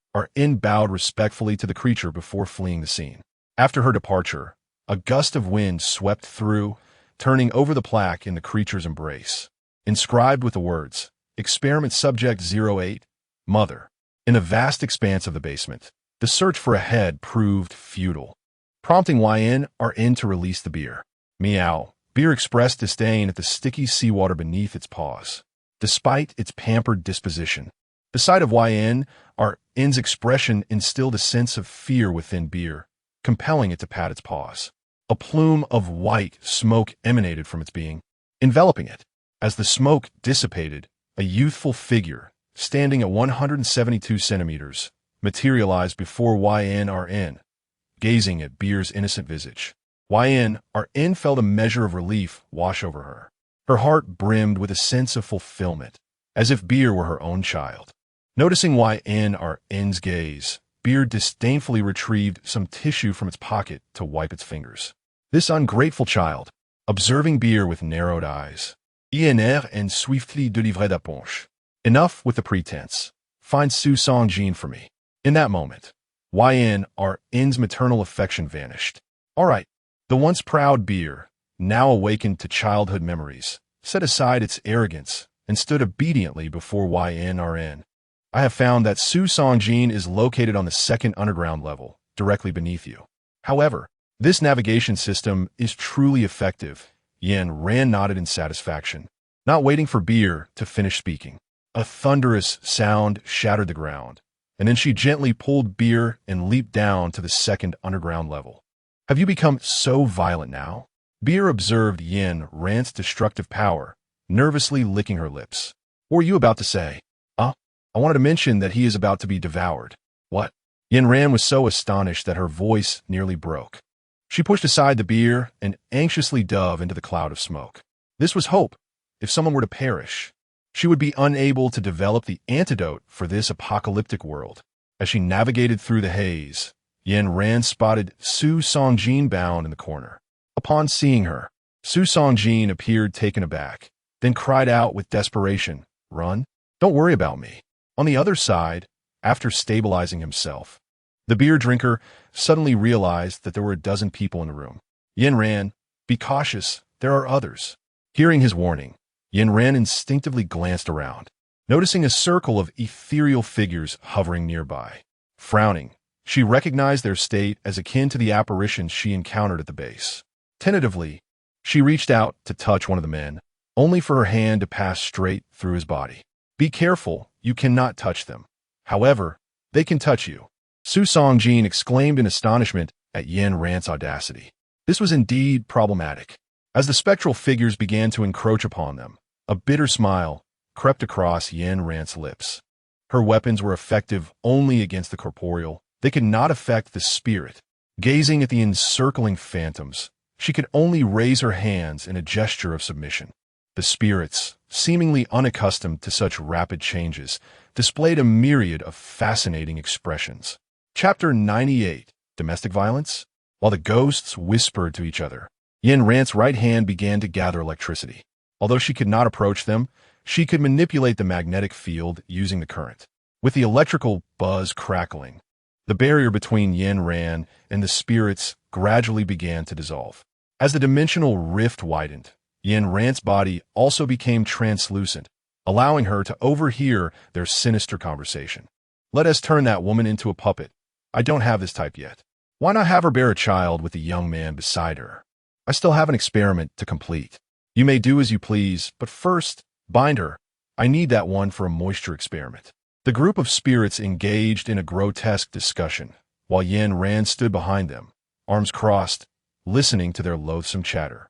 bowed respectfully to the creature before fleeing the scene. After her departure, a gust of wind swept through, turning over the plaque in the creature's embrace, inscribed with the words, Experiment Subject 08, Mother. In the vast expanse of the basement, the search for a head proved futile, prompting YN to release the beer. Meow. Beer expressed disdain at the sticky seawater beneath its paws. Despite its pampered disposition, the sight of YN's expression instilled a sense of fear within Beer, compelling it to pat its paws. A plume of white smoke emanated from its being, enveloping it. As the smoke dissipated, a youthful figure, standing at 172 centimeters, materialized before YN, gazing at Beer's innocent visage. YN felt a measure of relief wash over her. Her heart brimmed with a sense of fulfillment, as if Beer were her own child. Noticing YN's gaze, Beer disdainfully retrieved some tissue from its pocket to wipe its fingers. This ungrateful child, observing Beer with narrowed eyes, and swiftly delivered a punch. Enough with the pretense. Find Su Songjin for me. In that moment, YN's maternal affection vanished. All right. The once proud Beer, now awakened to childhood memories, set aside its arrogance and stood obediently before YN. I have found that Su Songjin is located on the second underground level, directly beneath you. However, this navigation system is truly effective. Ran nodded in satisfaction, not waiting for Beer to finish speaking. A thunderous sound shattered the ground, and then she gently pulled Beer and leaped down to the second underground level. Have you become so violent now? Beer observed Ran's destructive power, nervously licking her lips. What were you about to say? I wanted to mention that he is about to be devoured. What? Ran was so astonished that her voice nearly broke. She pushed aside the Beer and anxiously dove into the cloud of smoke. This was hope. If someone were to perish, she would be unable to develop the antidote for this apocalyptic world. As she navigated through the haze, Ran spotted Su Songjin bound in the corner. Upon seeing her, Su Songjin appeared taken aback, then cried out with desperation, Run? Don't worry about me. On the other side, after stabilizing himself, the beer drinker suddenly realized that there were a dozen people in the room. Ran, be cautious, there are others. Hearing his warning, Ran instinctively glanced around, noticing a circle of ethereal figures hovering nearby. Frowning, she recognized their state as akin to the apparitions she encountered at the base. Tentatively, she reached out to touch one of the men, only for her hand to pass straight through his body. Be careful, you cannot touch them. However, they can touch you. Su Songjin exclaimed in astonishment at Ran's audacity. This was indeed problematic. As the spectral figures began to encroach upon them, a bitter smile crept across Ran's lips. Her weapons were effective only against the corporeal. They could not affect the spirit. Gazing at the encircling phantoms, she could only raise her hands in a gesture of submission. The spirits, seemingly unaccustomed to such rapid changes, displayed a myriad of fascinating expressions. Chapter 98, Domestic Violence? While the ghosts whispered to each other, Yin Ran's right hand began to gather electricity. Although she could not approach them, she could manipulate the magnetic field using the current. With the electrical buzz crackling, the barrier between Yin Ran and the spirits gradually began to dissolve. As the dimensional rift widened, Yin Ran's body also became translucent, allowing her to overhear their sinister conversation. Let us turn that woman into a puppet. I don't have this type yet. Why not have her bear a child with the young man beside her? I still have an experiment to complete. You may do as you please, but first, bind her. I need that one for a moisture experiment. The group of spirits engaged in a grotesque discussion, while Yin Ran stood behind them, arms crossed, listening to their loathsome chatter.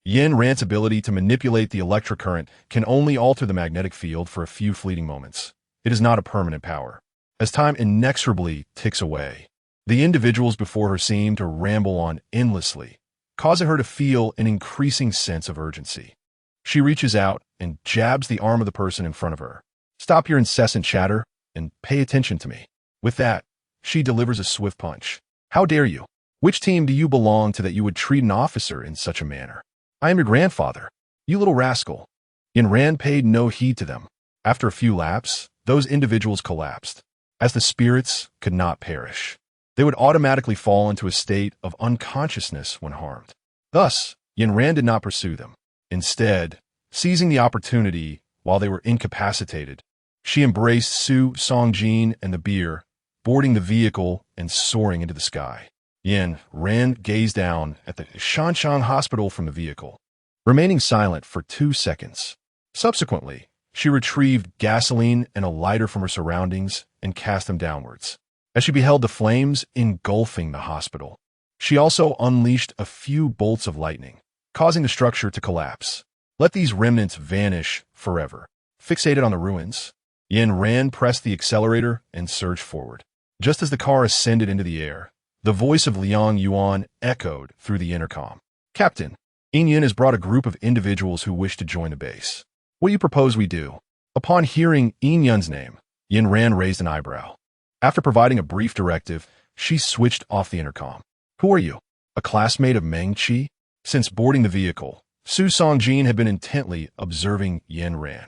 Yin Ran's ability to manipulate the electric current can only alter the magnetic field for a few fleeting moments. It is not a permanent power. As time inexorably ticks away, the individuals before her seem to ramble on endlessly, causing her to feel an increasing sense of urgency. She reaches out and jabs the arm of the person in front of her. Stop your incessant chatter and pay attention to me. With that, she delivers a swift punch. How dare you? Which team do you belong to that you would treat an officer in such a manner? I am your grandfather, you little rascal. Yin Ran paid no heed to them. After a few laps, those individuals collapsed. As the spirits could not perish, they would automatically fall into a state of unconsciousness when harmed. Thus, Yin Ran did not pursue them. Instead, seizing the opportunity while they were incapacitated, she embraced Su Songjin and the beer, boarding the vehicle and soaring into the sky. Yin Ran gazed down at the Shanshang hospital from the vehicle, remaining silent for 2 seconds. Subsequently, she retrieved gasoline and a lighter from her surroundings and cast them downwards. As she beheld the flames engulfing the hospital, she also unleashed a few bolts of lightning, causing the structure to collapse. Let these remnants vanish forever. Fixated on the ruins, Yin Ran pressed the accelerator and surged forward. Just as the car ascended into the air, the voice of Liang Yuan echoed through the intercom. Captain, Yin has brought a group of individuals who wish to join the base. What do you propose we do? Upon hearing Yun's name, Yin Ran raised an eyebrow. After providing a brief directive, she switched off the intercom. Who are you? A classmate of Meng Qi? Since boarding the vehicle, Su Songjin had been intently observing Yin Ran.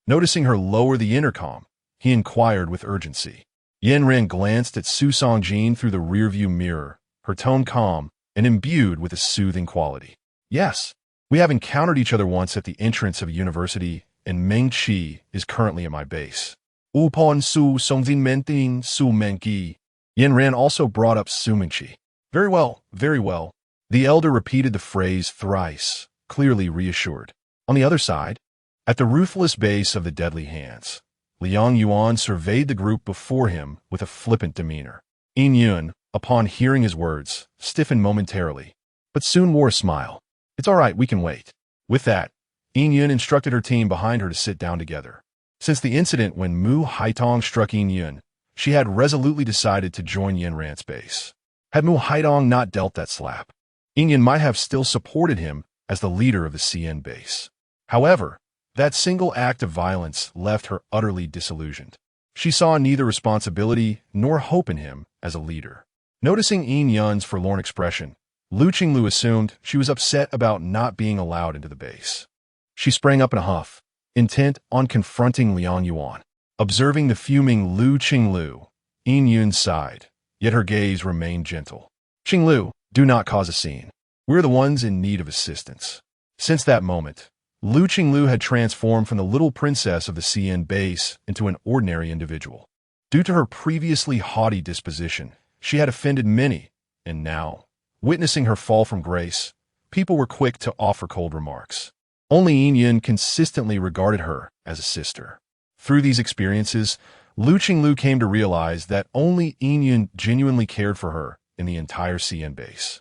Noticing her lower the intercom, he inquired with urgency. Yin Ran glanced at Su Songjin through the rearview mirror, her tone calm and imbued with a soothing quality. Yes, we have encountered each other once at the entrance of a university, and Meng Qi is currently at my base. Upon Su Songjin menting Su Mengqi. Yin Ran also brought up Su Mengqi. Very well, very well. The elder repeated the phrase thrice, clearly reassured. On the other side, at the ruthless base of the deadly hands, Liang Yuan surveyed the group before him with a flippant demeanor. Yun, upon hearing his words, stiffened momentarily, but soon wore a smile. It's all right, we can wait. With that, Yun instructed her team behind her to sit down together. Since the incident when Mu Haitong struck Yun, she had resolutely decided to join Yin Ran's base. Had Mu Haitong not dealt that slap, Yun might have still supported him as the leader of the CN base. However, that single act of violence left her utterly disillusioned. She saw neither responsibility nor hope in him as a leader. Noticing Yun's forlorn expression, Lu Qinglu assumed she was upset about not being allowed into the base. She sprang up in a huff, intent on confronting Liang Yuan. Observing the fuming Lu Qinglu, Yun sighed, yet her gaze remained gentle. Qinglu, do not cause a scene. We're the ones in need of assistance. Since that moment, Lu Qinglu had transformed from the little princess of the CN base into an ordinary individual. Due to her previously haughty disposition, she had offended many, and now, witnessing her fall from grace, people were quick to offer cold remarks. Only Yun consistently regarded her as a sister. Through these experiences, Lu Qinglu came to realize that only Yun genuinely cared for her in the entire CN base.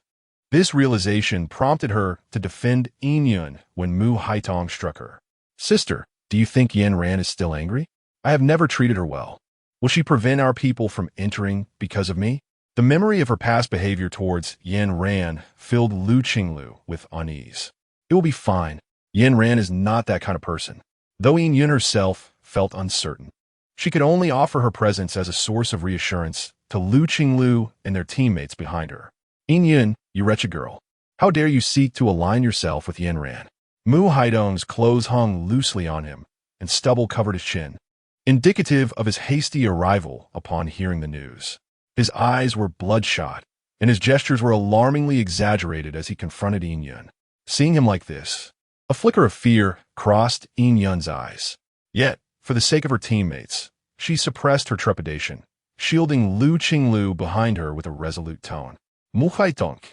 This realization prompted her to defend Yun when Mu Haitong struck her. Sister, do you think Yin Ran is still angry? I have never treated her well. Will she prevent our people from entering because of me? The memory of her past behavior towards Yin Ran filled Lu Qinglu with unease. It will be fine. Yin Ran is not that kind of person. Though Yin Yun herself felt uncertain, she could only offer her presence as a source of reassurance to Lu Qinglu and their teammates behind her. Yin Yun, you wretched girl. How dare you seek to align yourself with Yin Ran? Mu Haidong's clothes hung loosely on him, and stubble covered his chin, indicative of his hasty arrival upon hearing the news. His eyes were bloodshot, and his gestures were alarmingly exaggerated as he confronted Yin Yun. Seeing him like this, a flicker of fear crossed Yin Yun's eyes. Yet, for the sake of her teammates, she suppressed her trepidation, shielding Lu Qinglu behind her with a resolute tone. Mu Haidong,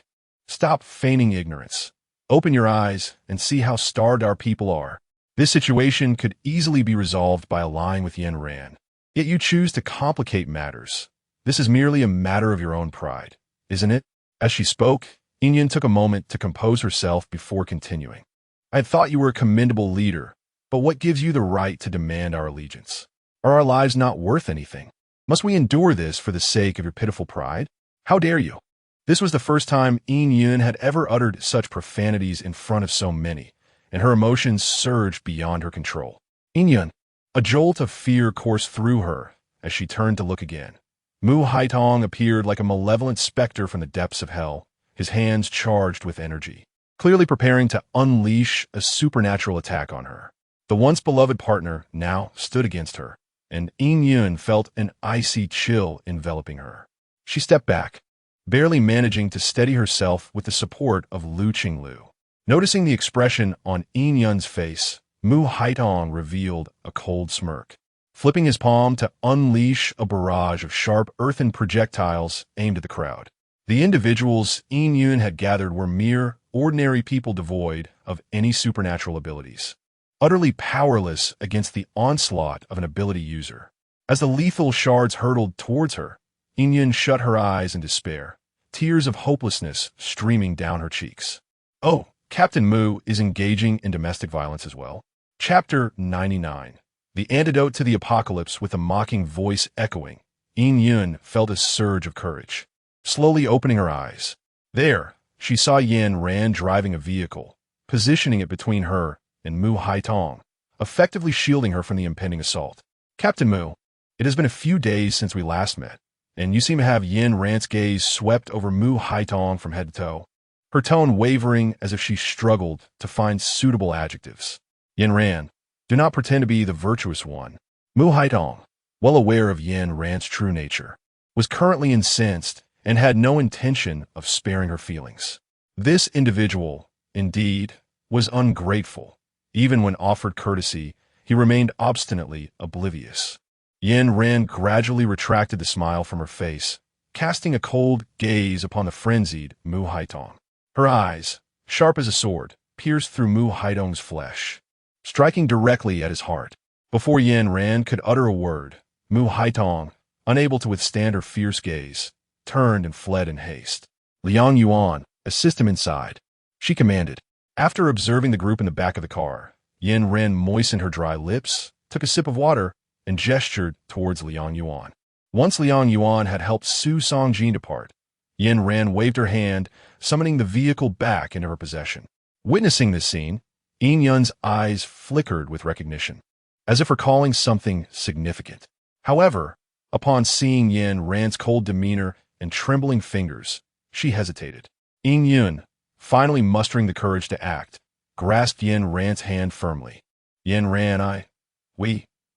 stop feigning ignorance. Open your eyes and see how starved our people are. This situation could easily be resolved by allying with Yin Ran. Yet you choose to complicate matters. This is merely a matter of your own pride, isn't it? As she spoke, Yin Yun took a moment to compose herself before continuing. I had thought you were a commendable leader, but what gives you the right to demand our allegiance? Are our lives not worth anything? Must we endure this for the sake of your pitiful pride? How dare you? This was the first time Yin Yun had ever uttered such profanities in front of so many, and her emotions surged beyond her control. Yin Yun, a jolt of fear coursed through her as she turned to look again. Mu Haidong appeared like a malevolent specter from the depths of hell, his hands charged with energy, clearly preparing to unleash a supernatural attack on her. The once beloved partner now stood against her, and Yin Yun felt an icy chill enveloping her. She stepped back, barely managing to steady herself with the support of Lu Qinglu. Noticing the expression on Yin Yun's face, Mu Haidong revealed a cold smirk, flipping his palm to unleash a barrage of sharp earthen projectiles aimed at the crowd. The individuals Yin Yun had gathered were mere, ordinary people devoid of any supernatural abilities, utterly powerless against the onslaught of an ability user. As the lethal shards hurtled towards her, Yin Yun shut her eyes in despair, tears of hopelessness streaming down her cheeks. Oh, Captain Mu is engaging in domestic violence as well. Chapter 99. The antidote to the apocalypse. With a mocking voice echoing, Yin Yun felt a surge of courage. Slowly opening her eyes, there, she saw Yin Ran driving a vehicle, positioning it between her and Mu Haidong, effectively shielding her from the impending assault. Captain Mu, it has been a few days since we last met, and you seem to have Yin Ran's gaze swept over Mu Haidong from head to toe, her tone wavering as if she struggled to find suitable adjectives. Yin Ran, do not pretend to be the virtuous one. Mu Haidong, well aware of Yin Ran's true nature, was currently incensed and had no intention of sparing her feelings. This individual, indeed, was ungrateful. Even when offered courtesy, he remained obstinately oblivious. Yin Ran gradually retracted the smile from her face, casting a cold gaze upon the frenzied Mu Haidong. Her eyes, sharp as a sword, pierced through Mu Haidong's flesh, striking directly at his heart. Before Yin Ran could utter a word, Mu Haidong, unable to withstand her fierce gaze, turned and fled in haste. Liang Yuan, assist him inside, she commanded. After observing the group in the back of the car, Yin Ran moistened her dry lips, took a sip of water, and gestured towards Liang Yuan. Once Liang Yuan had helped Su Songjin depart, Yin Ran waved her hand, summoning the vehicle back into her possession. Witnessing this scene, Yin Yun's eyes flickered with recognition, as if recalling something significant. However, upon seeing Yin Ran's cold demeanor and trembling fingers, she hesitated. Yin Yun, finally mustering the courage to act, grasped Yin Ran's hand firmly. Yin Ran,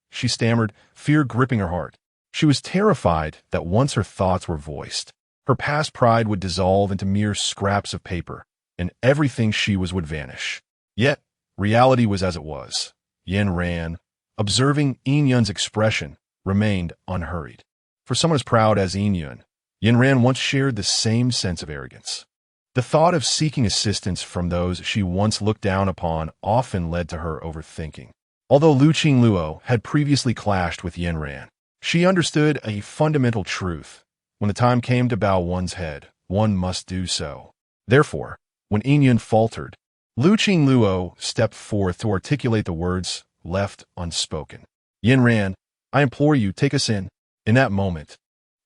she stammered, fear gripping her heart. She was terrified that once her thoughts were voiced, her past pride would dissolve into mere scraps of paper, and everything she was would vanish. Yet, reality was as it was. Yin Ran, observing Yin Yun's expression, remained unhurried. For someone as proud as Yin Yun, Yin Ran once shared the same sense of arrogance. The thought of seeking assistance from those she once looked down upon often led to her overthinking. Although Lu Qingluo had previously clashed with Yin Ran, she understood a fundamental truth. When the time came to bow one's head, one must do so. Therefore, when Yin Yun faltered, Lu Qingluo stepped forth to articulate the words left unspoken. Yin Ran, I implore you, take us in. In that moment,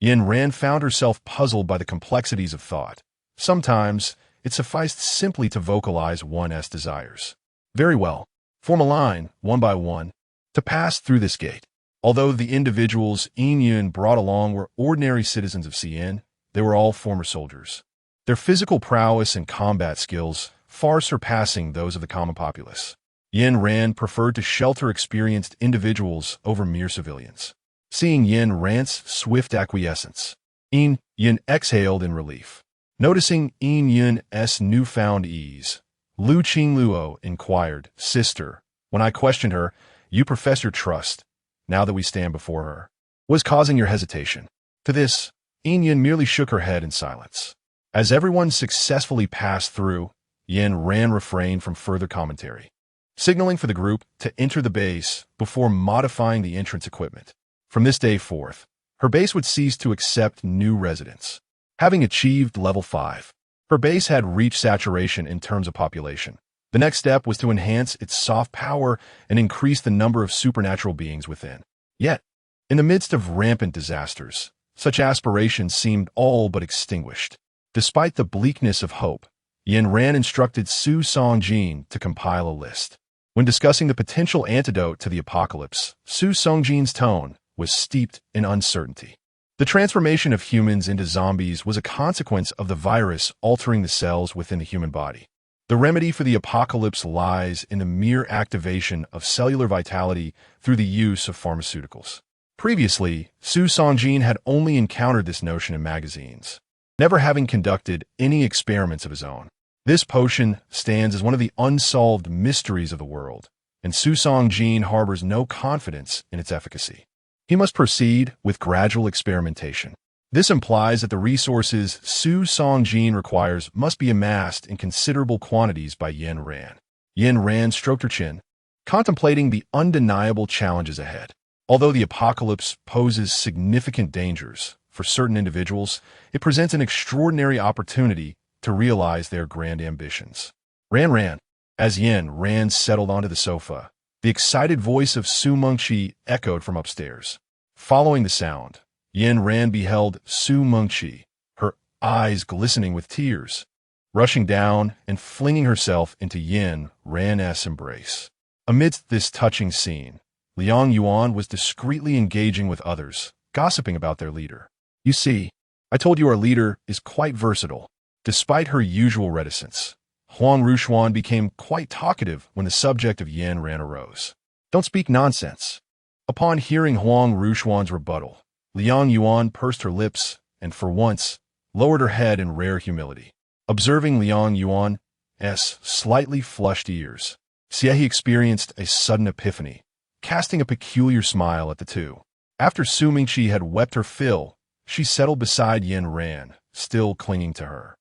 Yin Ran found herself puzzled by the complexities of thought. Sometimes, it sufficed simply to vocalize one's desires. Very well. Form a line, one by one, to pass through this gate. Although the individuals Yun brought along were ordinary citizens of Cien, they were all former soldiers. Their physical prowess and combat skills far surpassing those of the common populace. Yin Ran preferred to shelter experienced individuals over mere civilians. Seeing Yin Ran's swift acquiescence, Yin exhaled in relief. Noticing Yun's newfound ease, Lu Qingluo inquired, "Sister, when I questioned her, you profess your trust, now that we stand before her. What is causing your hesitation?" To this, Yin merely shook her head in silence. As everyone successfully passed through, Yin Ran refrained from further commentary, signaling for the group to enter the base before modifying the entrance equipment. From this day forth, her base would cease to accept new residents. Having achieved level 5, her base had reached saturation in terms of population. The next step was to enhance its soft power and increase the number of supernatural beings within. Yet, in the midst of rampant disasters, such aspirations seemed all but extinguished. Despite the bleakness of hope, Yin Ran instructed Su Songjin to compile a list. When discussing the potential antidote to the apocalypse, Su Songjin's tone was steeped in uncertainty. The transformation of humans into zombies was a consequence of the virus altering the cells within the human body. The remedy for the apocalypse lies in the mere activation of cellular vitality through the use of pharmaceuticals. Previously, Su Songjin had only encountered this notion in magazines, never having conducted any experiments of his own. This potion stands as one of the unsolved mysteries of the world, and Su Songjin harbors no confidence in its efficacy. He must proceed with gradual experimentation. This implies that the resources Su Songjin requires must be amassed in considerable quantities by Yin Ran. Yin Ran stroked her chin, contemplating the undeniable challenges ahead. Although the apocalypse poses significant dangers for certain individuals, it presents an extraordinary opportunity to realize their grand ambitions. Ran. As Yin Ran settled onto the sofa, the excited voice of Su Mengqi echoed from upstairs. Following the sound, Yin Ran beheld Su Mengqi, her eyes glistening with tears, rushing down and flinging herself into Yin Ran's embrace. Amidst this touching scene, Liang Yuan was discreetly engaging with others, gossiping about their leader. "You see, I told you our leader is quite versatile." Despite her usual reticence, Huang Rushuan became quite talkative when the subject of Yin Ran arose. "Don't speak nonsense." Upon hearing Huang Rushuan's rebuttal, Liang Yuan pursed her lips and, for once, lowered her head in rare humility. Observing Liang Yuan's slightly flushed ears, Xie experienced a sudden epiphany, casting a peculiar smile at the two. After Su Mengqi had wept her fill, she settled beside Yin Ran, still clinging to her.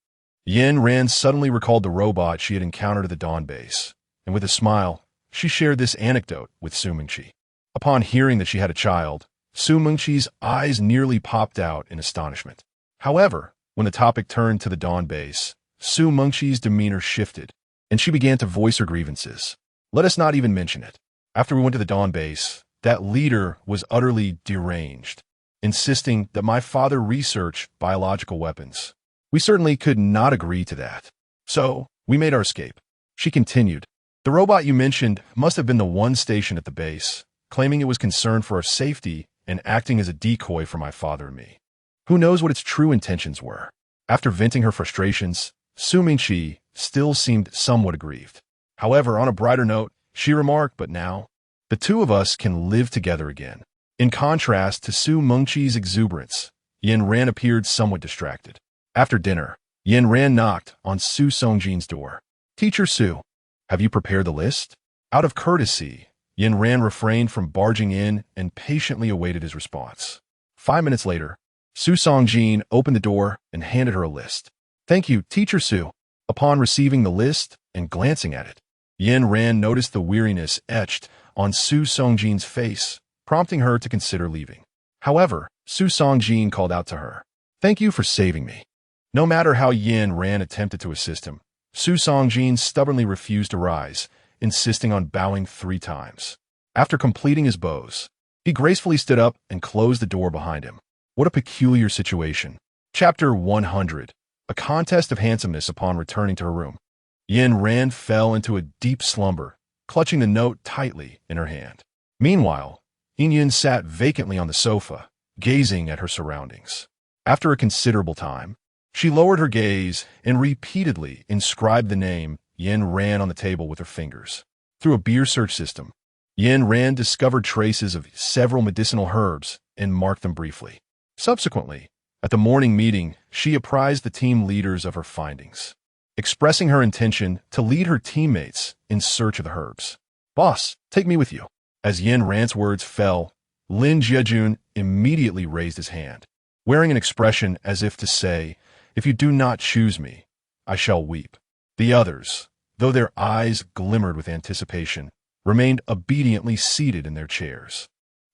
Yin Ran suddenly recalled the robot she had encountered at the Dawn base, and with a smile, she shared this anecdote with Su Mengqi. Upon hearing that she had a child, Su Mengqi's eyes nearly popped out in astonishment. However, when the topic turned to the Dawn base, Su Mengqi's demeanor shifted, and she began to voice her grievances. "Let us not even mention it. After we went to the Dawn base, that leader was utterly deranged, insisting that my father research biological weapons. We certainly could not agree to that. So, we made our escape." She continued, "The robot you mentioned must have been the one stationed at the base, claiming it was concerned for our safety and acting as a decoy for my father and me. Who knows what its true intentions were?" After venting her frustrations, Su Mengqi still seemed somewhat aggrieved. However, on a brighter note, she remarked, "But now, the two of us can live together again." In contrast to Su Mengqi's exuberance, Yin Ran appeared somewhat distracted. After dinner, Yin Ran knocked on Su Songjin's door. "Teacher Su, have you prepared the list?" Out of courtesy, Yin Ran refrained from barging in and patiently awaited his response. 5 minutes later, Su Songjin opened the door and handed her a list. "Thank you, Teacher Su." Upon receiving the list and glancing at it, Yin Ran noticed the weariness etched on Su Songjin's face, prompting her to consider leaving. However, Su Songjin called out to her, "Thank you for saving me." No matter how Yin Ran attempted to assist him, Su Songjin stubbornly refused to rise, insisting on bowing 3 times. After completing his bows, he gracefully stood up and closed the door behind him. What a peculiar situation. Chapter 100. A contest of handsomeness upon returning to her room. Yin Ran fell into a deep slumber, clutching the note tightly in her hand. Meanwhile, Yun sat vacantly on the sofa, gazing at her surroundings. After a considerable time, she lowered her gaze and repeatedly inscribed the name Yin Ran on the table with her fingers. Through a beer search system, Yin Ran discovered traces of several medicinal herbs and marked them briefly. Subsequently, at the morning meeting, she apprised the team leaders of her findings, expressing her intention to lead her teammates in search of the herbs. "Boss, take me with you." As Yin Ran's words fell, Lin Jiajun immediately raised his hand, wearing an expression as if to say, "If you do not choose me, I shall weep." The others, though their eyes glimmered with anticipation, remained obediently seated in their chairs.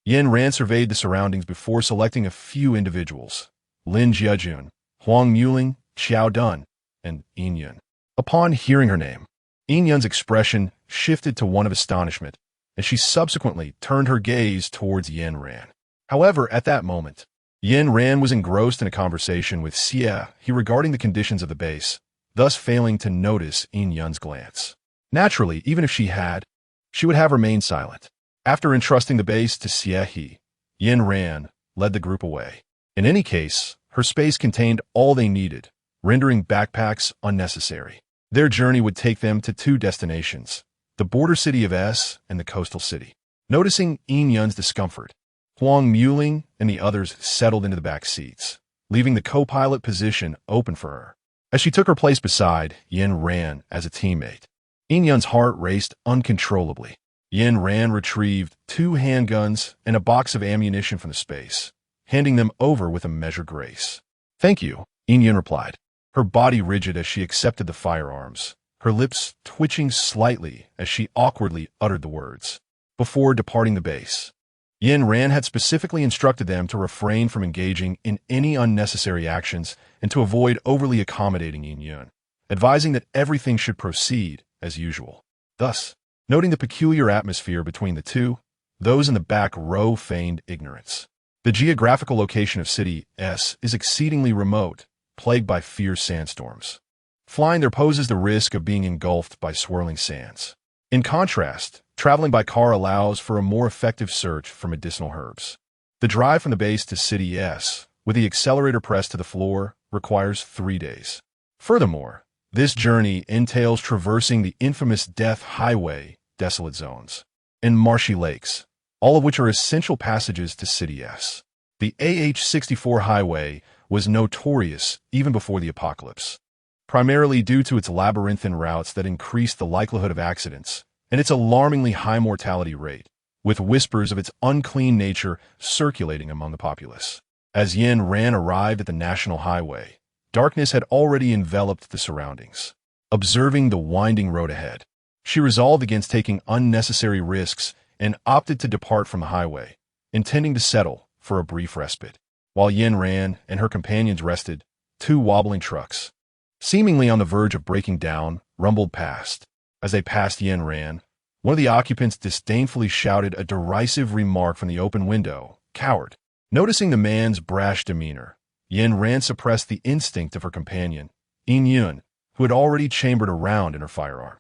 Yin Ran surveyed the surroundings before selecting a few individuals: Lin Jiajun, Huang Muling, Xiao Dun, and Yin Yun. Upon hearing her name, Yin Yun's expression shifted to one of astonishment, and she subsequently turned her gaze towards Yin Ran. However, at that moment, Yin Ran was engrossed in a conversation with Xie He regarding the conditions of the base, thus failing to notice Yin Yun's glance. Naturally, even if she would have remained silent. After entrusting the base to Xie He, Yin Ran led the group away. In any case, her space contained all they needed, rendering backpacks unnecessary. Their journey would take them to two destinations: the border city of S and the coastal city. Noticing Yin Yun's discomfort, Huang Muling and the others settled into the back seats, leaving the co-pilot position open for her. As she took her place beside Yin Ran as a teammate, Yin Yun's heart raced uncontrollably. Yin Ran retrieved 2 handguns and a box of ammunition from the space, handing them over with a measured grace. "Thank you," Yin Yun replied, her body rigid as she accepted the firearms, her lips twitching slightly as she awkwardly uttered the words. Before departing the base, Yin Ran had specifically instructed them to refrain from engaging in any unnecessary actions and to avoid overly accommodating Yin Yun, advising that everything should proceed as usual. Thus, noting the peculiar atmosphere between the two, those in the back row feigned ignorance. The geographical location of City S is exceedingly remote, plagued by fierce sandstorms. Flying there poses the risk of being engulfed by swirling sands. In contrast, traveling by car allows for a more effective search for medicinal herbs. The drive from the base to City S, with the accelerator pressed to the floor, requires 3 days. Furthermore, this journey entails traversing the infamous Death Highway, desolate zones, and marshy lakes, all of which are essential passages to City S. The AH-64 highway was notorious even before the apocalypse, primarily due to its labyrinthine routes that increased the likelihood of accidents and its alarmingly high mortality rate, with whispers of its unclean nature circulating among the populace. As Yin Ran arrived at the national highway, darkness had already enveloped the surroundings. Observing the winding road ahead, she resolved against taking unnecessary risks and opted to depart from the highway, intending to settle for a brief respite. While Yin Ran and her companions rested, 2 wobbling trucks, seemingly on the verge of breaking down, rumbled past. As they passed Yin Ran, one of the occupants disdainfully shouted a derisive remark from the open window, "Coward." Noticing the man's brash demeanor, Yin Ran suppressed the instinct of her companion, Yin Yun, who had already chambered a round in her firearm.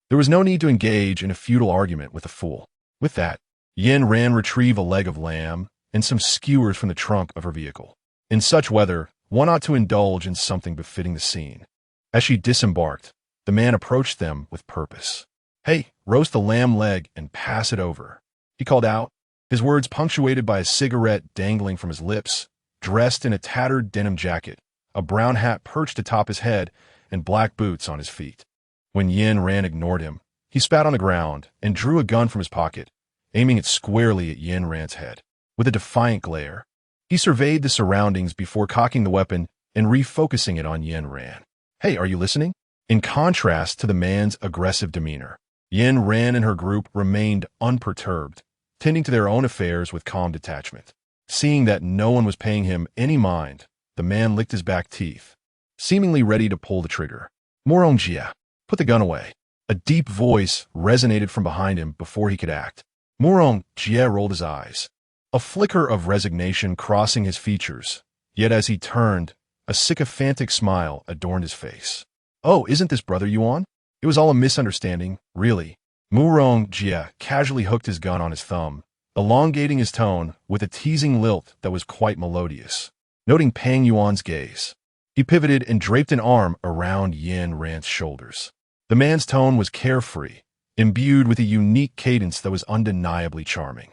There was no need to engage in a futile argument with the fool. With that, Yin Ran retrieved a leg of lamb and some skewers from the trunk of her vehicle. In such weather, one ought to indulge in something befitting the scene. As she disembarked, the man approached them with purpose. "Hey, roast the lamb leg and pass it over," he called out, his words punctuated by a cigarette dangling from his lips. Dressed in a tattered denim jacket, a brown hat perched atop his head, and black boots on his feet. When Yin Ran ignored him, he spat on the ground and drew a gun from his pocket, aiming it squarely at Yin Ran's head. With a defiant glare, he surveyed the surroundings before cocking the weapon and refocusing it on Yin Ran. "Hey, are you listening?" In contrast to the man's aggressive demeanor, Yin Ran and her group remained unperturbed, tending to their own affairs with calm detachment. Seeing that no one was paying him any mind, the man licked his back teeth, seemingly ready to pull the trigger. "Morong Jia, put the gun away." A deep voice resonated from behind him before he could act. Morong Jia rolled his eyes, a flicker of resignation crossing his features, yet as he turned, a sycophantic smile adorned his face. "Oh, isn't this brother Yuan? It was all a misunderstanding, really." Murong Jie casually hooked his gun on his thumb, elongating his tone with a teasing lilt that was quite melodious. Noting Pang Yuan's gaze, he pivoted and draped an arm around Yin Ran's shoulders. The man's tone was carefree, imbued with a unique cadence that was undeniably charming.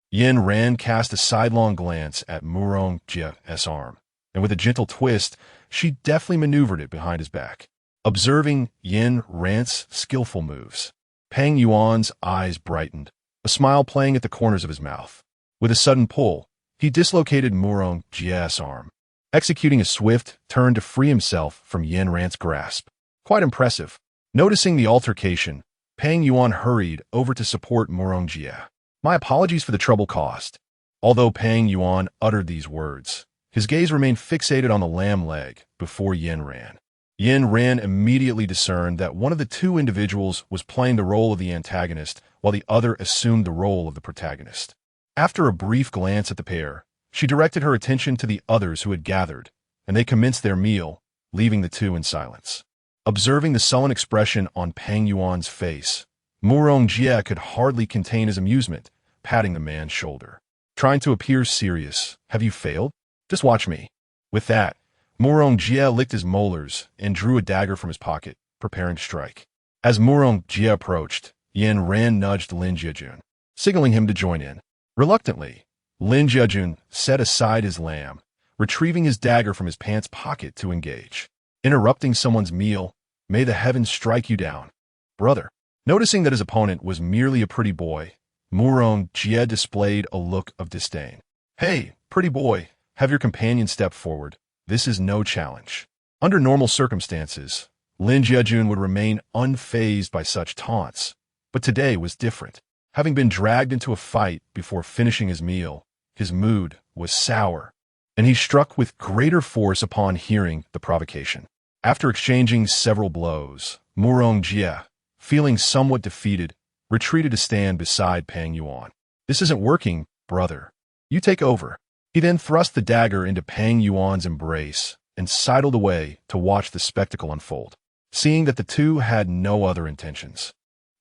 Yin Ran cast a sidelong glance at Murong Jie's arm, and with a gentle twist, she deftly maneuvered it behind his back. Observing Yin Ran's skillful moves, Pang Yuan's eyes brightened, a smile playing at the corners of his mouth. With a sudden pull, he dislocated Murong Jie's arm, executing a swift turn to free himself from Yin Ran's grasp. Quite impressive. Noticing the altercation, Pang Yuan hurried over to support Murong Jie. My apologies for the trouble caused. Although Pang Yuan uttered these words, his gaze remained fixated on the lamb leg before Yin Ran. Yin Ran immediately discerned that one of the two individuals was playing the role of the antagonist while the other assumed the role of the protagonist. After a brief glance at the pair, she directed her attention to the others who had gathered, and they commenced their meal, leaving the two in silence. Observing the sullen expression on Pang Yuan's face, Murong Jie could hardly contain his amusement, patting the man's shoulder. Trying to appear serious, have you failed? Just watch me. With that, Murong Jie licked his molars and drew a dagger from his pocket, preparing to strike. As Murong Jie approached, Yin Ran nudged Lin Jiejun, signaling him to join in. Reluctantly, Lin Jiejun set aside his lamb, retrieving his dagger from his pants pocket to engage. Interrupting someone's meal, may the heavens strike you down. Brother. Noticing that his opponent was merely a pretty boy, Murong Jie displayed a look of disdain. Hey, pretty boy, have your companion step forward. This is no challenge. Under normal circumstances, Lin Jiejun would remain unfazed by such taunts, but today was different. Having been dragged into a fight before finishing his meal, his mood was sour, and he struck with greater force upon hearing the provocation. After exchanging several blows, Murong Jie, feeling somewhat defeated, retreated to stand beside Pang Yuan. This isn't working, brother. You take over. He then thrust the dagger into Pang Yuan's embrace and sidled away to watch the spectacle unfold. Seeing that the two had no other intentions,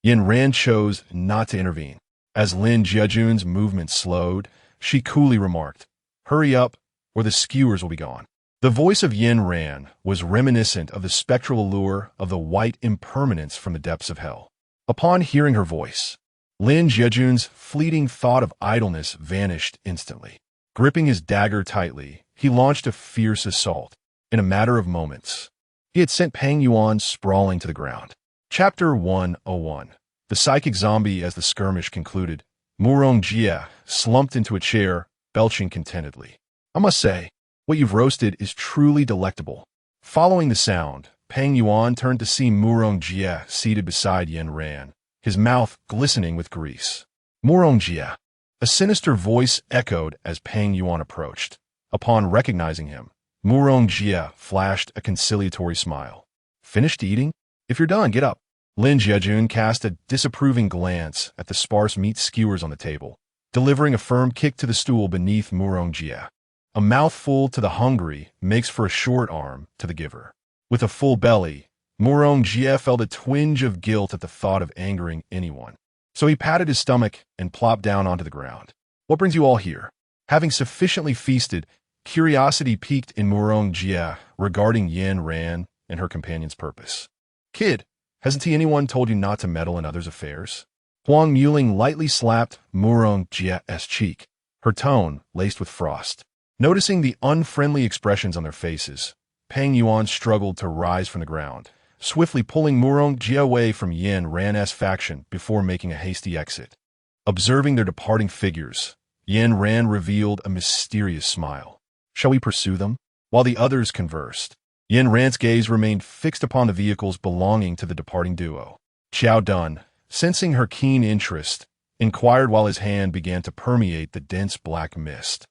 Yin Ran chose not to intervene. As Lin Jiejun's movement slowed, she coolly remarked, "Hurry up, or the skewers will be gone." The voice of Yin Ran was reminiscent of the spectral allure of the white impermanence from the depths of hell. Upon hearing her voice, Lin Jiejun's fleeting thought of idleness vanished instantly. Gripping his dagger tightly, he launched a fierce assault. In a matter of moments, he had sent Pang Yuan sprawling to the ground. Chapter 101. The psychic zombie. As the skirmish concluded, Murong Jie slumped into a chair, belching contentedly. I must say, what you've roasted is truly delectable. Following the sound, Pang Yuan turned to see Murong Jie seated beside Yin Ran, his mouth glistening with grease. Murong Jie. A sinister voice echoed as Pang Yuan approached. Upon recognizing him, Murong Jie flashed a conciliatory smile. Finished eating? If you're done, get up. Lin Jiejun cast a disapproving glance at the sparse meat skewers on the table, delivering a firm kick to the stool beneath Murong Jie. A mouthful to the hungry makes for a short arm to the giver. With a full belly, Murong Jie felt a twinge of guilt at the thought of angering anyone. So he patted his stomach and plopped down onto the ground. What brings you all here? Having sufficiently feasted, curiosity piqued in Murong Jie regarding Yin Ran and her companion's purpose. Kid, hasn't anyone told you not to meddle in others' affairs? Huang Muling lightly slapped Murong Jie's cheek, her tone laced with frost. Noticing the unfriendly expressions on their faces, Pang Yuan struggled to rise from the ground, swiftly pulling Murong Jie away from Yin Ran's faction before making a hasty exit. Observing their departing figures, Yin Ran revealed a mysterious smile. Shall we pursue them? While the others conversed, Yin Ran's gaze remained fixed upon the vehicles belonging to the departing duo. Xiao Dun, sensing her keen interest, inquired while his hand began to permeate the dense black mist.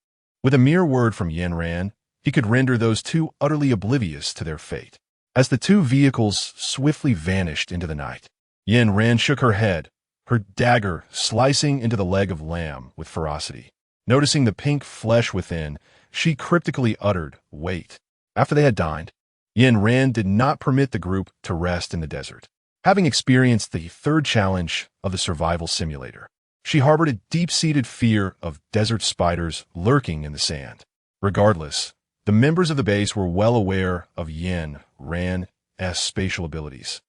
With a mere word from Yin Ran, he could render those two utterly oblivious to their fate. As the two vehicles swiftly vanished into the night, Yin Ran shook her head, her dagger slicing into the leg of lamb with ferocity. Noticing the pink flesh within, she cryptically uttered, "Wait." After they had dined, Yin Ran did not permit the group to rest in the desert. Having experienced the third challenge of the survival simulator, she harbored a deep-seated fear of desert spiders lurking in the sand. Regardless, the members of the base were well aware of Yin Ran's spatial abilities,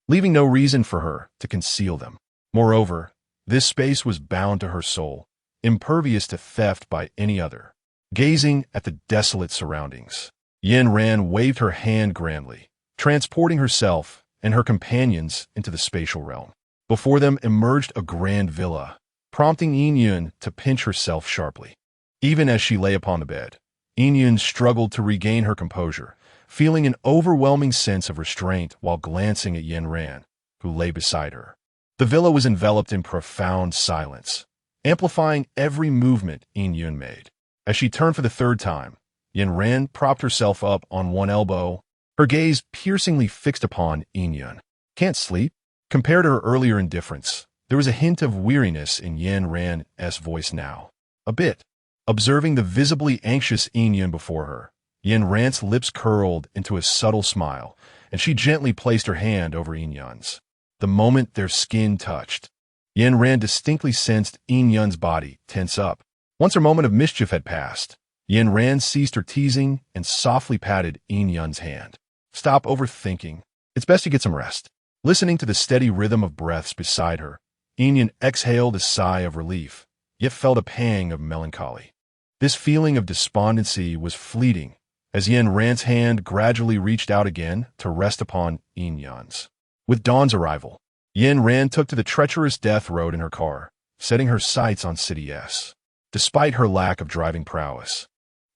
leaving no reason for her to conceal them. Moreover, this space was bound to her soul, impervious to theft by any other. Gazing at the desolate surroundings, Yin Ran waved her hand grandly, transporting herself and her companions into the spatial realm. Before them emerged a grand villa, prompting Yin Yun to pinch herself sharply. Even as she lay upon the bed, Yin Yun struggled to regain her composure, feeling an overwhelming sense of restraint while glancing at Yin Ran, who lay beside her. The villa was enveloped in profound silence, amplifying every movement Yin Yun made. As she turned for the third time, Yin Ran propped herself up on one elbow, her gaze piercingly fixed upon Yin Yun. "Can't sleep?" Compared to her earlier indifference, there was a hint of weariness in Yin Ran's voice now. A bit. Observing the visibly anxious Yin Yun before her, Yin Ran's lips curled into a subtle smile, and she gently placed her hand over Yin Yun's. The moment their skin touched, Yin Ran distinctly sensed Yin Yun's body tense up. Once her moment of mischief had passed, Yin Ran ceased her teasing and softly patted Yin Yun's hand. "Stop overthinking. It's best to get some rest." Listening to the steady rhythm of breaths beside her, Yin Yun exhaled a sigh of relief, yet felt a pang of melancholy. This feeling of despondency was fleeting, as Yin Ran's hand gradually reached out again to rest upon Yin Yun's. With dawn's arrival, Yin Ran took to the treacherous death road in her car, setting her sights on City S. Despite her lack of driving prowess,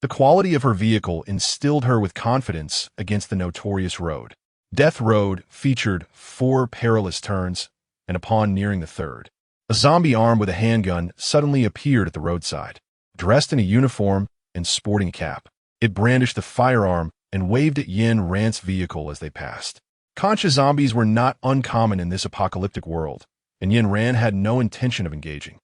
the quality of her vehicle instilled her with confidence against the notorious road. Death Road featured 4 perilous turns, and upon nearing the third, a zombie armed with a handgun suddenly appeared at the roadside. Dressed in a uniform and sporting a cap, it brandished the firearm and waved at Yin Ran's vehicle as they passed. Conscious zombies were not uncommon in this apocalyptic world, and Yin Ran had no intention of engaging.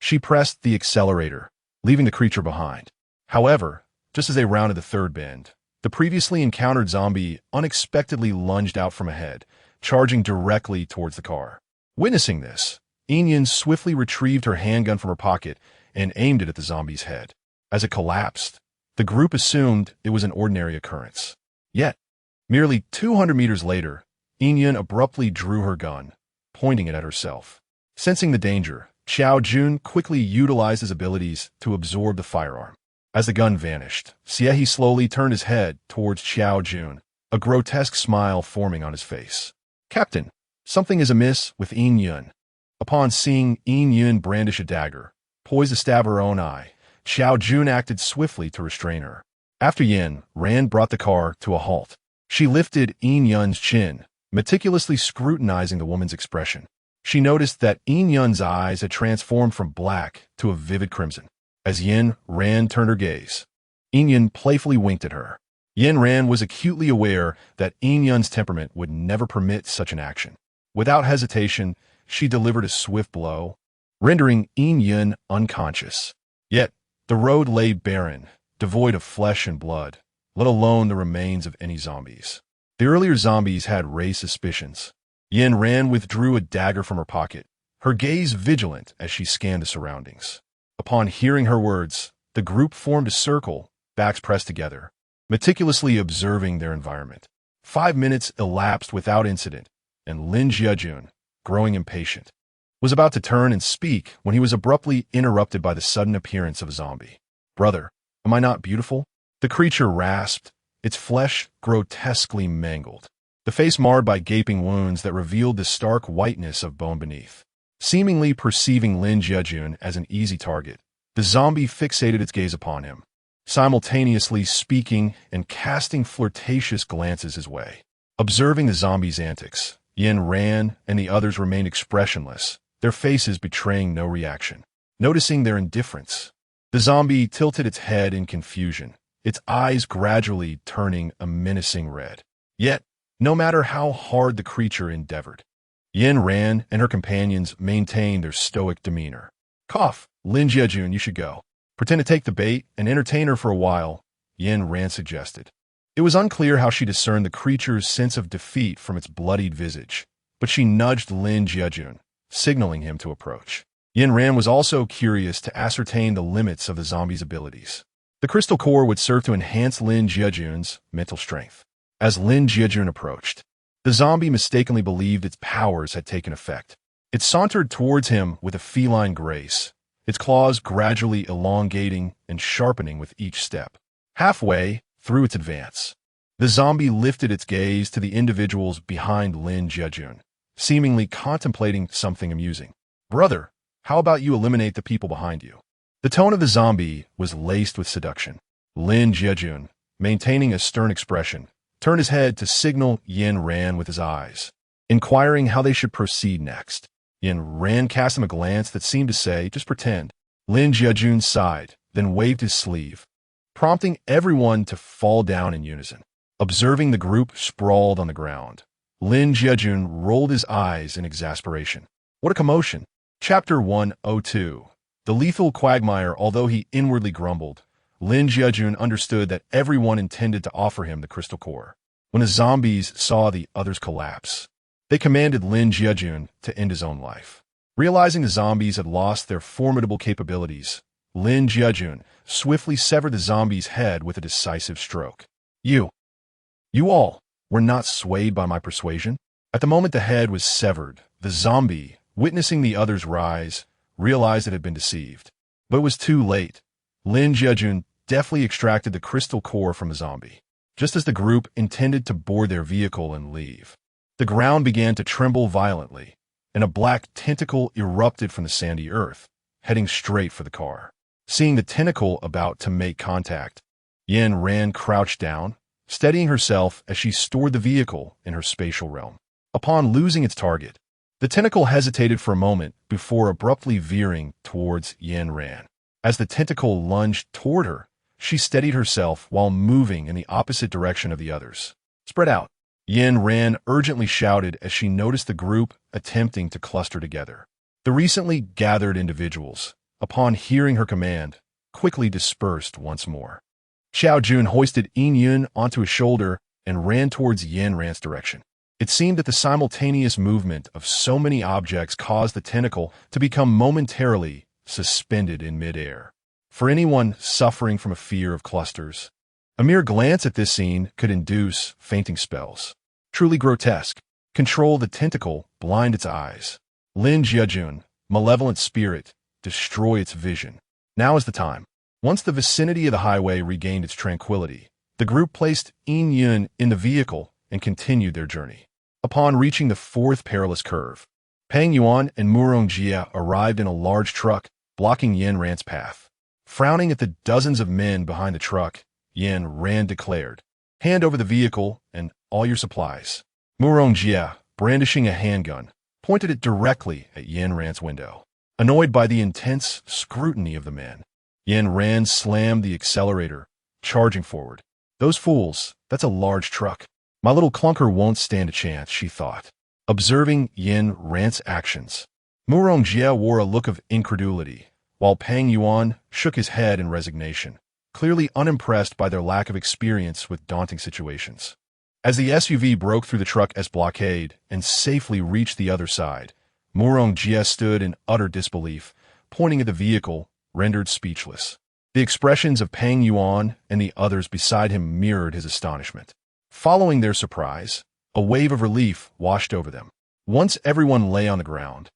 She pressed the accelerator, leaving the creature behind. However, just as they rounded the third bend, the previously encountered zombie unexpectedly lunged out from ahead, charging directly towards the car. Witnessing this, Yin Yun swiftly retrieved her handgun from her pocket and aimed it at the zombie's head. As it collapsed, the group assumed it was an ordinary occurrence. Yet, merely 200 meters later, Yin Yun abruptly drew her gun, pointing it at herself. Sensing the danger, Xiao Jun quickly utilized his abilities to absorb the firearm. As the gun vanished, Xiehe slowly turned his head towards Xiao Jun, a grotesque smile forming on his face. "Captain, something is amiss with Yin Yun." Upon seeing Yin Yun brandish a dagger, poised to stab her own eye, Xiao Jun acted swiftly to restrain her. After Yin Ran brought the car to a halt, she lifted Yin Yun's chin, meticulously scrutinizing the woman's expression. She noticed that Yin Yun's eyes had transformed from black to a vivid crimson. As Yin Ran turned her gaze, Yin Yun playfully winked at her. Yin Ran was acutely aware that Yin Yun's temperament would never permit such an action. Without hesitation, she delivered a swift blow, rendering Yin Yun unconscious. Yet, the road lay barren, devoid of flesh and blood, let alone the remains of any zombies. The earlier zombies had raised suspicions. Yin Ran withdrew a dagger from her pocket, her gaze vigilant as she scanned the surroundings. Upon hearing her words, the group formed a circle, backs pressed together, meticulously observing their environment. 5 minutes elapsed without incident, and Lin Jiajun, growing impatient, was about to turn and speak when he was abruptly interrupted by the sudden appearance of a zombie. "Brother, am I not beautiful?" The creature rasped, its flesh grotesquely mangled, the face marred by gaping wounds that revealed the stark whiteness of bone beneath. Seemingly perceiving Lin Jiajun as an easy target, the zombie fixated its gaze upon him, simultaneously speaking and casting flirtatious glances his way. Observing the zombie's antics, Yin Ran and the others remained expressionless, their faces betraying no reaction. Noticing their indifference, the zombie tilted its head in confusion, its eyes gradually turning a menacing red. Yet, no matter how hard the creature endeavored, Yin Ran and her companions maintained their stoic demeanor. "Cough, Lin Jiajun, you should go. Pretend to take the bait and entertain her for a while," Yin Ran suggested. It was unclear how she discerned the creature's sense of defeat from its bloodied visage, but she nudged Lin Jiajun, signaling him to approach. Yin Ran was also curious to ascertain the limits of the zombie's abilities. The crystal core would serve to enhance Lin Jiajun's mental strength. As Lin Jiajun approached, the zombie mistakenly believed its powers had taken effect. It sauntered towards him with a feline grace, its claws gradually elongating and sharpening with each step. Halfway through its advance, the zombie lifted its gaze to the individuals behind Lin Jiajun, seemingly contemplating something amusing. "Brother, how about you eliminate the people behind you?" The tone of the zombie was laced with seduction. Lin Jiajun, maintaining a stern expression, turned his head to signal Yin Ran with his eyes, inquiring how they should proceed next. Yin Ran cast him a glance that seemed to say, "Just pretend." Lin Jiajun sighed, then waved his sleeve, prompting everyone to fall down in unison. Observing the group sprawled on the ground, Lin Jiajun rolled his eyes in exasperation. What a commotion! Chapter 102. The lethal quagmire. Although he inwardly grumbled, Lin Jiajun understood that everyone intended to offer him the crystal core. When the zombies saw the others collapse, they commanded Lin Jiajun to end his own life. Realizing the zombies had lost their formidable capabilities, Lin Jiajun swiftly severed the zombie's head with a decisive stroke. You all were not swayed by my persuasion?" At the moment the head was severed, the zombie, witnessing the others rise, realized it had been deceived. But it was too late. Lin Jiajun deftly extracted the crystal core from the zombie, just as the group intended to board their vehicle and leave. The ground began to tremble violently, and a black tentacle erupted from the sandy earth, heading straight for the car. Seeing the tentacle about to make contact, Yin Ran crouched down, steadying herself as she stored the vehicle in her spatial realm. Upon losing its target, the tentacle hesitated for a moment before abruptly veering towards Yin Ran. As the tentacle lunged toward her, she steadied herself while moving in the opposite direction of the others. "Spread out," Yin Ran urgently shouted as she noticed the group attempting to cluster together. The recently gathered individuals, upon hearing her command, quickly dispersed once more. Xiao Jun hoisted Yin Yun onto his shoulder and ran towards Yin Ran's direction. It seemed that the simultaneous movement of so many objects caused the tentacle to become momentarily suspended in midair. For anyone suffering from a fear of clusters, a mere glance at this scene could induce fainting spells. Truly grotesque. Control the tentacle, blind its eyes. Lin Jiajun, malevolent spirit, destroy its vision. Now is the time. Once the vicinity of the highway regained its tranquility, the group placed Yin Yun in the vehicle and continued their journey. Upon reaching the fourth perilous curve, Peng Yuan and Murong Jia arrived in a large truck, blocking Yin Ran's path. Frowning at the dozens of men behind the truck, Yin Ran declared, "Hand over the vehicle and all your supplies." Murong Jia, brandishing a handgun, pointed it directly at Yin Ran's window. Annoyed by the intense scrutiny of the men, Yin Ran slammed the accelerator, charging forward. "Those fools, that's a large truck. My little clunker won't stand a chance," she thought. Observing Yin Ran's actions, Murong Jia wore a look of incredulity, while Peng Yuan shook his head in resignation, clearly unimpressed by their lack of experience with daunting situations. As the SUV broke through the truck's blockade and safely reached the other side, Murong Jia stood in utter disbelief, pointing at the vehicle, rendered speechless. The expressions of Peng Yuan and the others beside him mirrored his astonishment. Following their surprise, a wave of relief washed over them. Once everyone lay on the ground,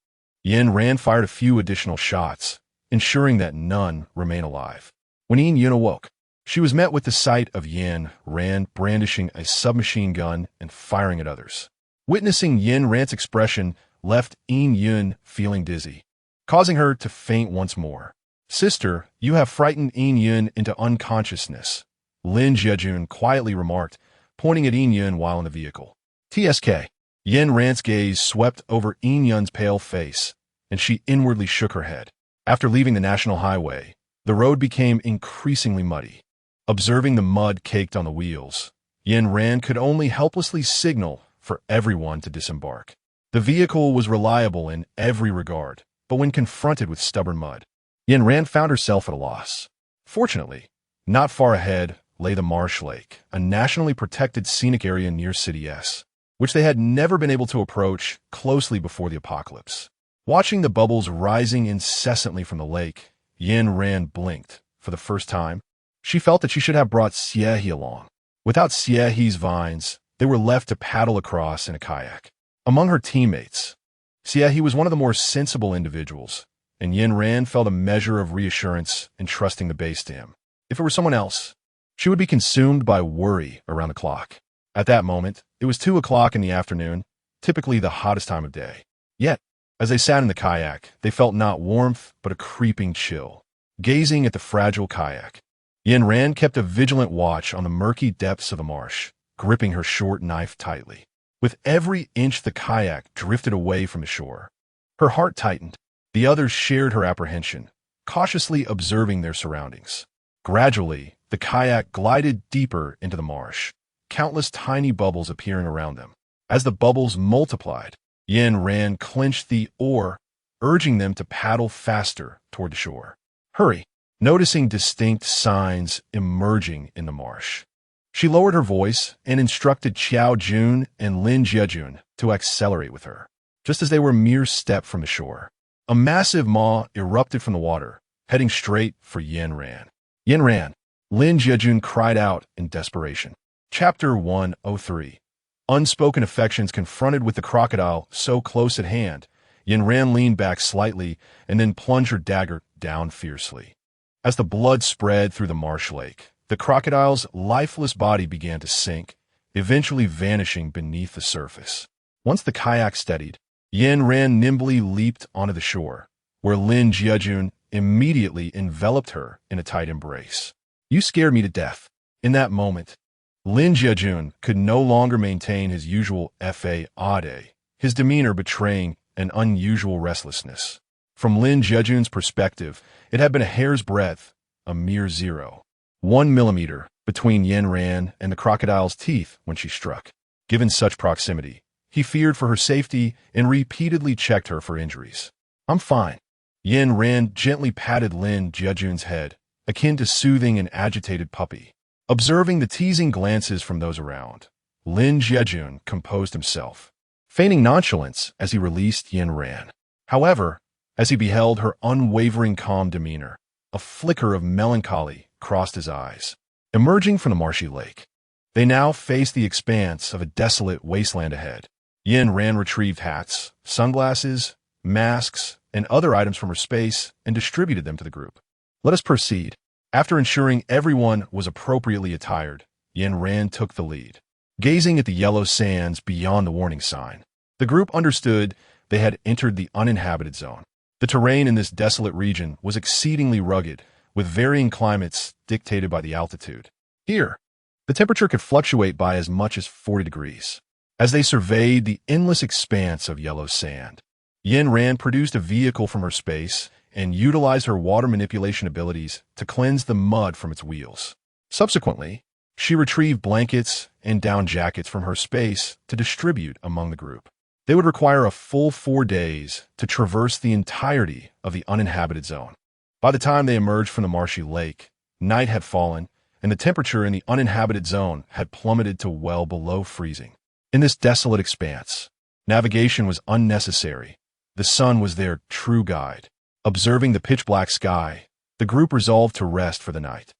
Yin Ran fired a few additional shots, ensuring that none remain alive. When Yin Yun awoke, she was met with the sight of Yin Ran brandishing a submachine gun and firing at others. Witnessing Yin Ran's expression left Yin Yun feeling dizzy, causing her to faint once more. "Sister, you have frightened Yin Yun into unconsciousness," Lin Jiajun quietly remarked, pointing at Yin Yun while in the vehicle. "TSK." Yin Ran's gaze swept over Yin Yun's pale face, and she inwardly shook her head. After leaving the national highway, the road became increasingly muddy. Observing the mud caked on the wheels, Yin Ran could only helplessly signal for everyone to disembark. The vehicle was reliable in every regard, but when confronted with stubborn mud, Yin Ran found herself at a loss. Fortunately, not far ahead lay the Marsh Lake, a nationally protected scenic area near City S. which they had never been able to approach closely before the apocalypse. Watching the bubbles rising incessantly from the lake, Yin Ran blinked. For the first time, she felt that she should have brought Xiehe along. Without Xiehe's vines, they were left to paddle across in a kayak. Among her teammates, Xiehe was one of the more sensible individuals, and Yin Ran felt a measure of reassurance in trusting the base to him. If it were someone else, she would be consumed by worry around the clock. At that moment, it was 2 o'clock in the afternoon, typically the hottest time of day. Yet, as they sat in the kayak, they felt not warmth, but a creeping chill. Gazing at the fragile kayak, Yin Ran kept a vigilant watch on the murky depths of the marsh, gripping her short knife tightly. With every inch the kayak drifted away from the shore, her heart tightened. The others shared her apprehension, cautiously observing their surroundings. Gradually, the kayak glided deeper into the marsh, countless tiny bubbles appearing around them. As the bubbles multiplied, Yin Ran clenched the oar, urging them to paddle faster toward the shore. Hurry! Noticing distinct signs emerging in the marsh, she lowered her voice and instructed Qiao Jun and Lin Jiejun to accelerate with her. Just as they were a mere step from the shore, a massive maw erupted from the water, heading straight for Yin Ran. Yin Ran! Lin Jiejun cried out in desperation. Chapter 103. Unspoken affections confronted with the crocodile so close at hand, Yin Ran leaned back slightly and then plunged her dagger down fiercely. As the blood spread through the marsh lake, the crocodile's lifeless body began to sink, eventually vanishing beneath the surface. Once the kayak steadied, Yin Ran nimbly leaped onto the shore, where Lin Jiejun immediately enveloped her in a tight embrace. You scared me to death. In that moment, Lin Jiejun could no longer maintain his usual fade, his demeanor betraying an unusual restlessness. From Lin Jiejun's perspective, it had been a hair's breadth, a mere 0.1 millimeter, between Yin Ran and the crocodile's teeth when she struck. Given such proximity, he feared for her safety and repeatedly checked her for injuries. I'm fine. Yin Ran gently patted Lin Jiejun's head, akin to soothing an agitated puppy. Observing the teasing glances from those around, Lin Jiejun composed himself, feigning nonchalance as he released Yin Ran. However, as he beheld her unwavering calm demeanor, a flicker of melancholy crossed his eyes. Emerging from the marshy lake, they now faced the expanse of a desolate wasteland ahead. Yin Ran retrieved hats, sunglasses, masks, and other items from her space and distributed them to the group. Let us proceed. After ensuring everyone was appropriately attired, Yin Ran took the lead. Gazing at the yellow sands beyond the warning sign, the group understood they had entered the uninhabited zone. The terrain in this desolate region was exceedingly rugged, with varying climates dictated by the altitude. Here, the temperature could fluctuate by as much as 40 degrees. As they surveyed the endless expanse of yellow sand, Yin Ran produced a vehicle from her space and utilized her water manipulation abilities to cleanse the mud from its wheels. Subsequently, she retrieved blankets and down jackets from her space to distribute among the group. They would require a full 4 days to traverse the entirety of the uninhabited zone. By the time they emerged from the marshy lake, night had fallen, and the temperature in the uninhabited zone had plummeted to well below freezing. In this desolate expanse, navigation was unnecessary. The sun was their true guide. Observing the pitch-black sky, the group resolved to rest for the night.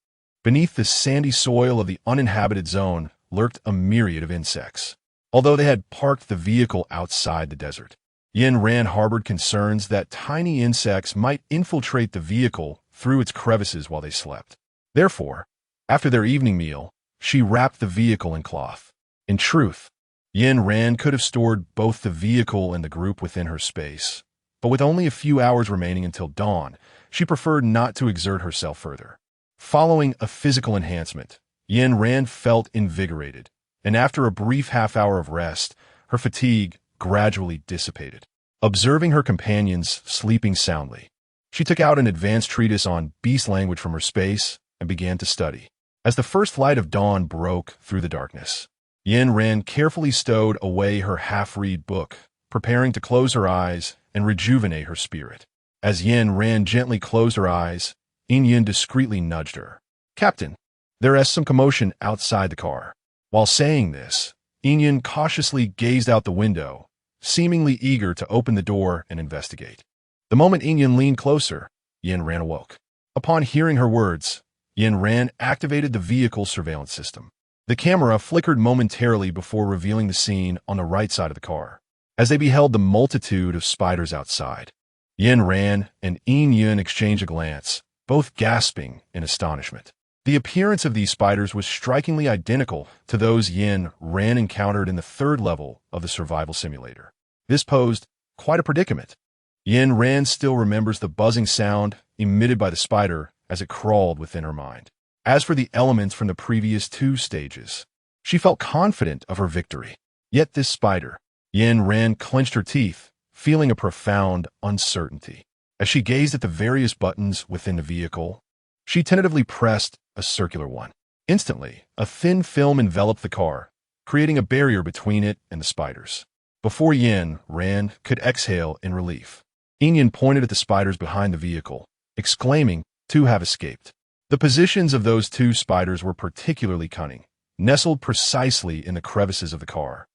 Beneath the sandy soil of the uninhabited zone lurked a myriad of insects. Although they had parked the vehicle outside the desert, Yin Ran harbored concerns that tiny insects might infiltrate the vehicle through its crevices while they slept. Therefore, after their evening meal, she wrapped the vehicle in cloth. In truth, Yin Ran could have stored both the vehicle and the group within her space, but with only a few hours remaining until dawn, she preferred not to exert herself further. Following a physical enhancement, Yin Ran felt invigorated, and after a brief half-hour of rest, her fatigue gradually dissipated. Observing her companions sleeping soundly, she took out an advanced treatise on beast language from her space and began to study. As the first light of dawn broke through the darkness, Yin Ran carefully stowed away her half-read book, preparing to close her eyes and rejuvenate her spirit. As Yin Ran gently closed her eyes, Yin discreetly nudged her. "Captain, there is some commotion outside the car." While saying this, Yin cautiously gazed out the window, seemingly eager to open the door and investigate. The moment Yin leaned closer, Yin Ran awoke. Upon hearing her words, Yin Ran activated the vehicle surveillance system. The camera flickered momentarily before revealing the scene on the right side of the car. As they beheld the multitude of spiders outside, Yin Ran and Yin exchanged a glance, both gasping in astonishment. The appearance of these spiders was strikingly identical to those Yin Ran encountered in the third level of the survival simulator. This posed quite a predicament. Yin Ran still remembers the buzzing sound emitted by the spider as it crawled within her mind. As for the elements from the previous 2 stages, she felt confident of her victory. Yet this spider, Yin Ran clenched her teeth, feeling a profound uncertainty. As she gazed at the various buttons within the vehicle, she tentatively pressed a circular one. Instantly, a thin film enveloped the car, creating a barrier between it and the spiders. Before Yin Ran could exhale in relief, Yin pointed at the spiders behind the vehicle, exclaiming, "Two have escaped." The positions of those 2 spiders were particularly cunning, nestled precisely in the crevices of the car.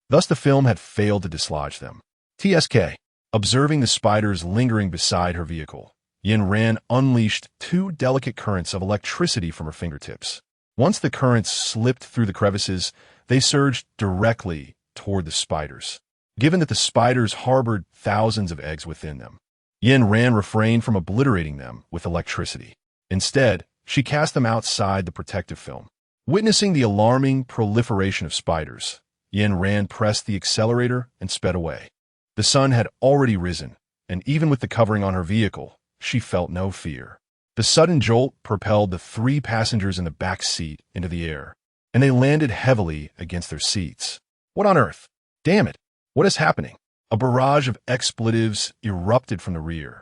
Thus the film had failed to dislodge them. TSK. Observing the spiders lingering beside her vehicle, Yin Ran unleashed 2 delicate currents of electricity from her fingertips. Once the currents slipped through the crevices, they surged directly toward the spiders. Given that the spiders harbored thousands of eggs within them, Yin Ran refrained from obliterating them with electricity. Instead, she cast them outside the protective film. Witnessing the alarming proliferation of spiders, Yin Ran pressed the accelerator and sped away. The sun had already risen, and even with the covering on her vehicle, she felt no fear. The sudden jolt propelled the 3 passengers in the back seat into the air, and they landed heavily against their seats. What on earth? Damn it! What is happening? A barrage of expletives erupted from the rear.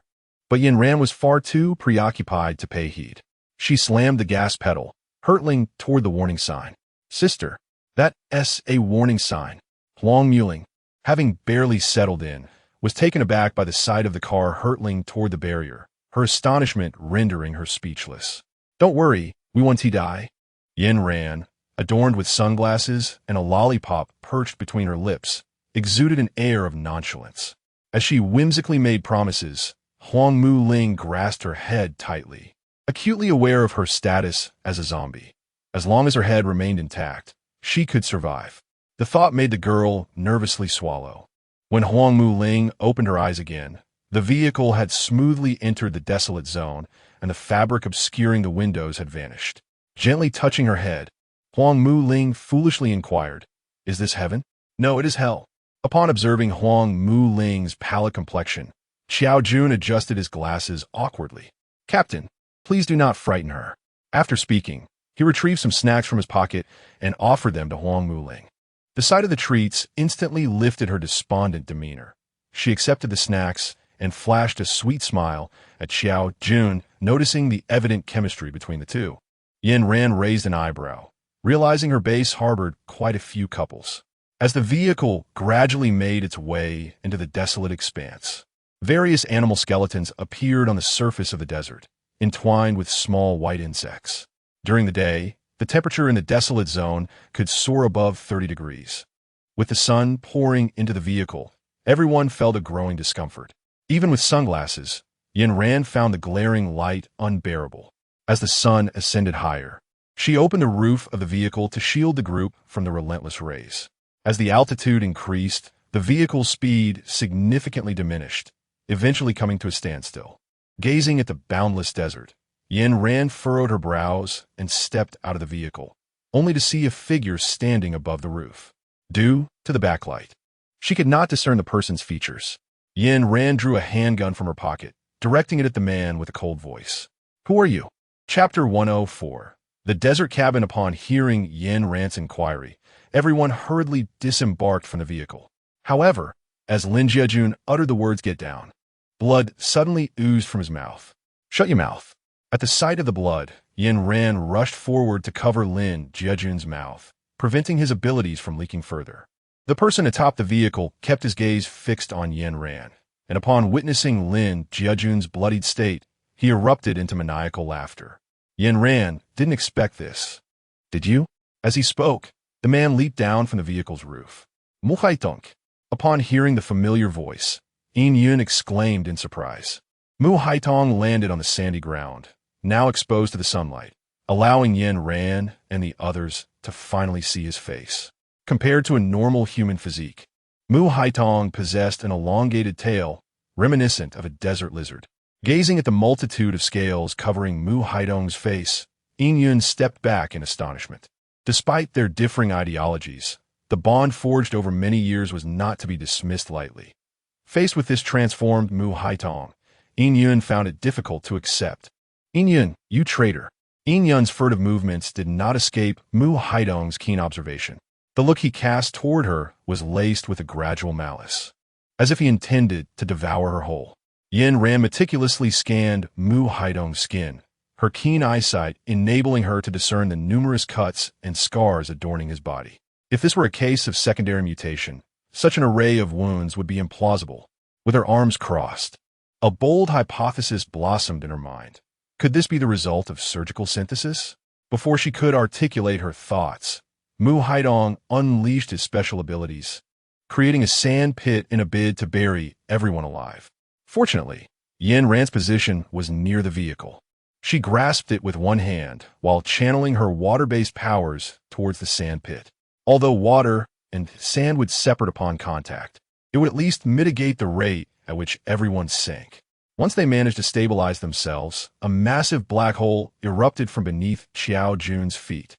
But Yin Ran was far too preoccupied to pay heed. She slammed the gas pedal, hurtling toward the warning sign. Sister, that's a warning sign. Huang Muling, having barely settled in, was taken aback by the sight of the car hurtling toward the barrier, her astonishment rendering her speechless. Don't worry, we won't die. Yin Ran, adorned with sunglasses and a lollipop perched between her lips, exuded an air of nonchalance. As she whimsically made promises, Huang Muling grasped her head tightly, acutely aware of her status as a zombie. As long as her head remained intact, she could survive. The thought made the girl nervously swallow. When Huang Muling opened her eyes again, the vehicle had smoothly entered the desolate zone, and the fabric obscuring the windows had vanished. Gently touching her head, Huang Muling foolishly inquired, "Is this heaven?" "No, it is hell." Upon observing Huang Muling's pallid complexion, Xiao Jun adjusted his glasses awkwardly. "Captain, please do not frighten her." After speaking, he retrieved some snacks from his pocket and offered them to Huang Muling. The sight of the treats instantly lifted her despondent demeanor. She accepted the snacks and flashed a sweet smile at Xiao Jun, noticing the evident chemistry between the two. Yin Ran raised an eyebrow, realizing her base harbored quite a few couples. As the vehicle gradually made its way into the desolate expanse, various animal skeletons appeared on the surface of the desert, entwined with small white insects. During the day, the temperature in the desolate zone could soar above 30 degrees. With the sun pouring into the vehicle, everyone felt a growing discomfort. Even with sunglasses, Yin Ran found the glaring light unbearable. As the sun ascended higher, she opened the roof of the vehicle to shield the group from the relentless rays. As the altitude increased, the vehicle's speed significantly diminished, eventually coming to a standstill. Gazing at the boundless desert, Yin Ran furrowed her brows and stepped out of the vehicle, only to see a figure standing above the roof. Due to the backlight, she could not discern the person's features. Yin Ran drew a handgun from her pocket, directing it at the man with a cold voice. "Who are you?" Chapter 104. The Desert Cabin. Upon hearing Yin Ran's inquiry, everyone hurriedly disembarked from the vehicle. However, as Lin Jiajun uttered the words "get down," blood suddenly oozed from his mouth. "Shut your mouth." At the sight of the blood, Yin Ran rushed forward to cover Lin Jiajun's mouth, preventing his abilities from leaking further. The person atop the vehicle kept his gaze fixed on Yin Ran, and upon witnessing Lin Jiajun's bloodied state, he erupted into maniacal laughter. Yin Ran didn't expect this. "Did you?" As he spoke, The man leaped down from the vehicle's roof. Mu Haitong. Upon hearing the familiar voice, Yin Yun exclaimed in surprise. Mu Haitong landed on the sandy ground, now exposed to the sunlight, allowing Yin Ran and the others to finally see his face. Compared to a normal human physique, Mu Haitong possessed an elongated tail, reminiscent of a desert lizard. Gazing at the multitude of scales covering Mu Haitong's face, Yin Yun stepped back in astonishment. Despite their differing ideologies, the bond forged over many years was not to be dismissed lightly. Faced with this transformed Mu Haitong, Yin Yun found it difficult to accept. Yin Yun, you traitor. Yin Yun's furtive movements did not escape Mu Haitong's keen observation. The look he cast toward her was laced with a gradual malice, as if he intended to devour her whole. Yin Ran meticulously scanned Mu Haitong's skin, her keen eyesight enabling her to discern the numerous cuts and scars adorning his body. If this were a case of secondary mutation, such an array of wounds would be implausible. With her arms crossed, a bold hypothesis blossomed in her mind. Could this be the result of surgical synthesis? Before she could articulate her thoughts, Mu Haitong unleashed his special abilities, creating a sand pit in a bid to bury everyone alive. Fortunately, Yin Ran's position was near the vehicle. She grasped it with one hand while channeling her water-based powers towards the sand pit. Although water and sand would separate upon contact, it would at least mitigate the rate at which everyone sank. Once they managed to stabilize themselves, a massive black hole erupted from beneath Xiao Jun's feet.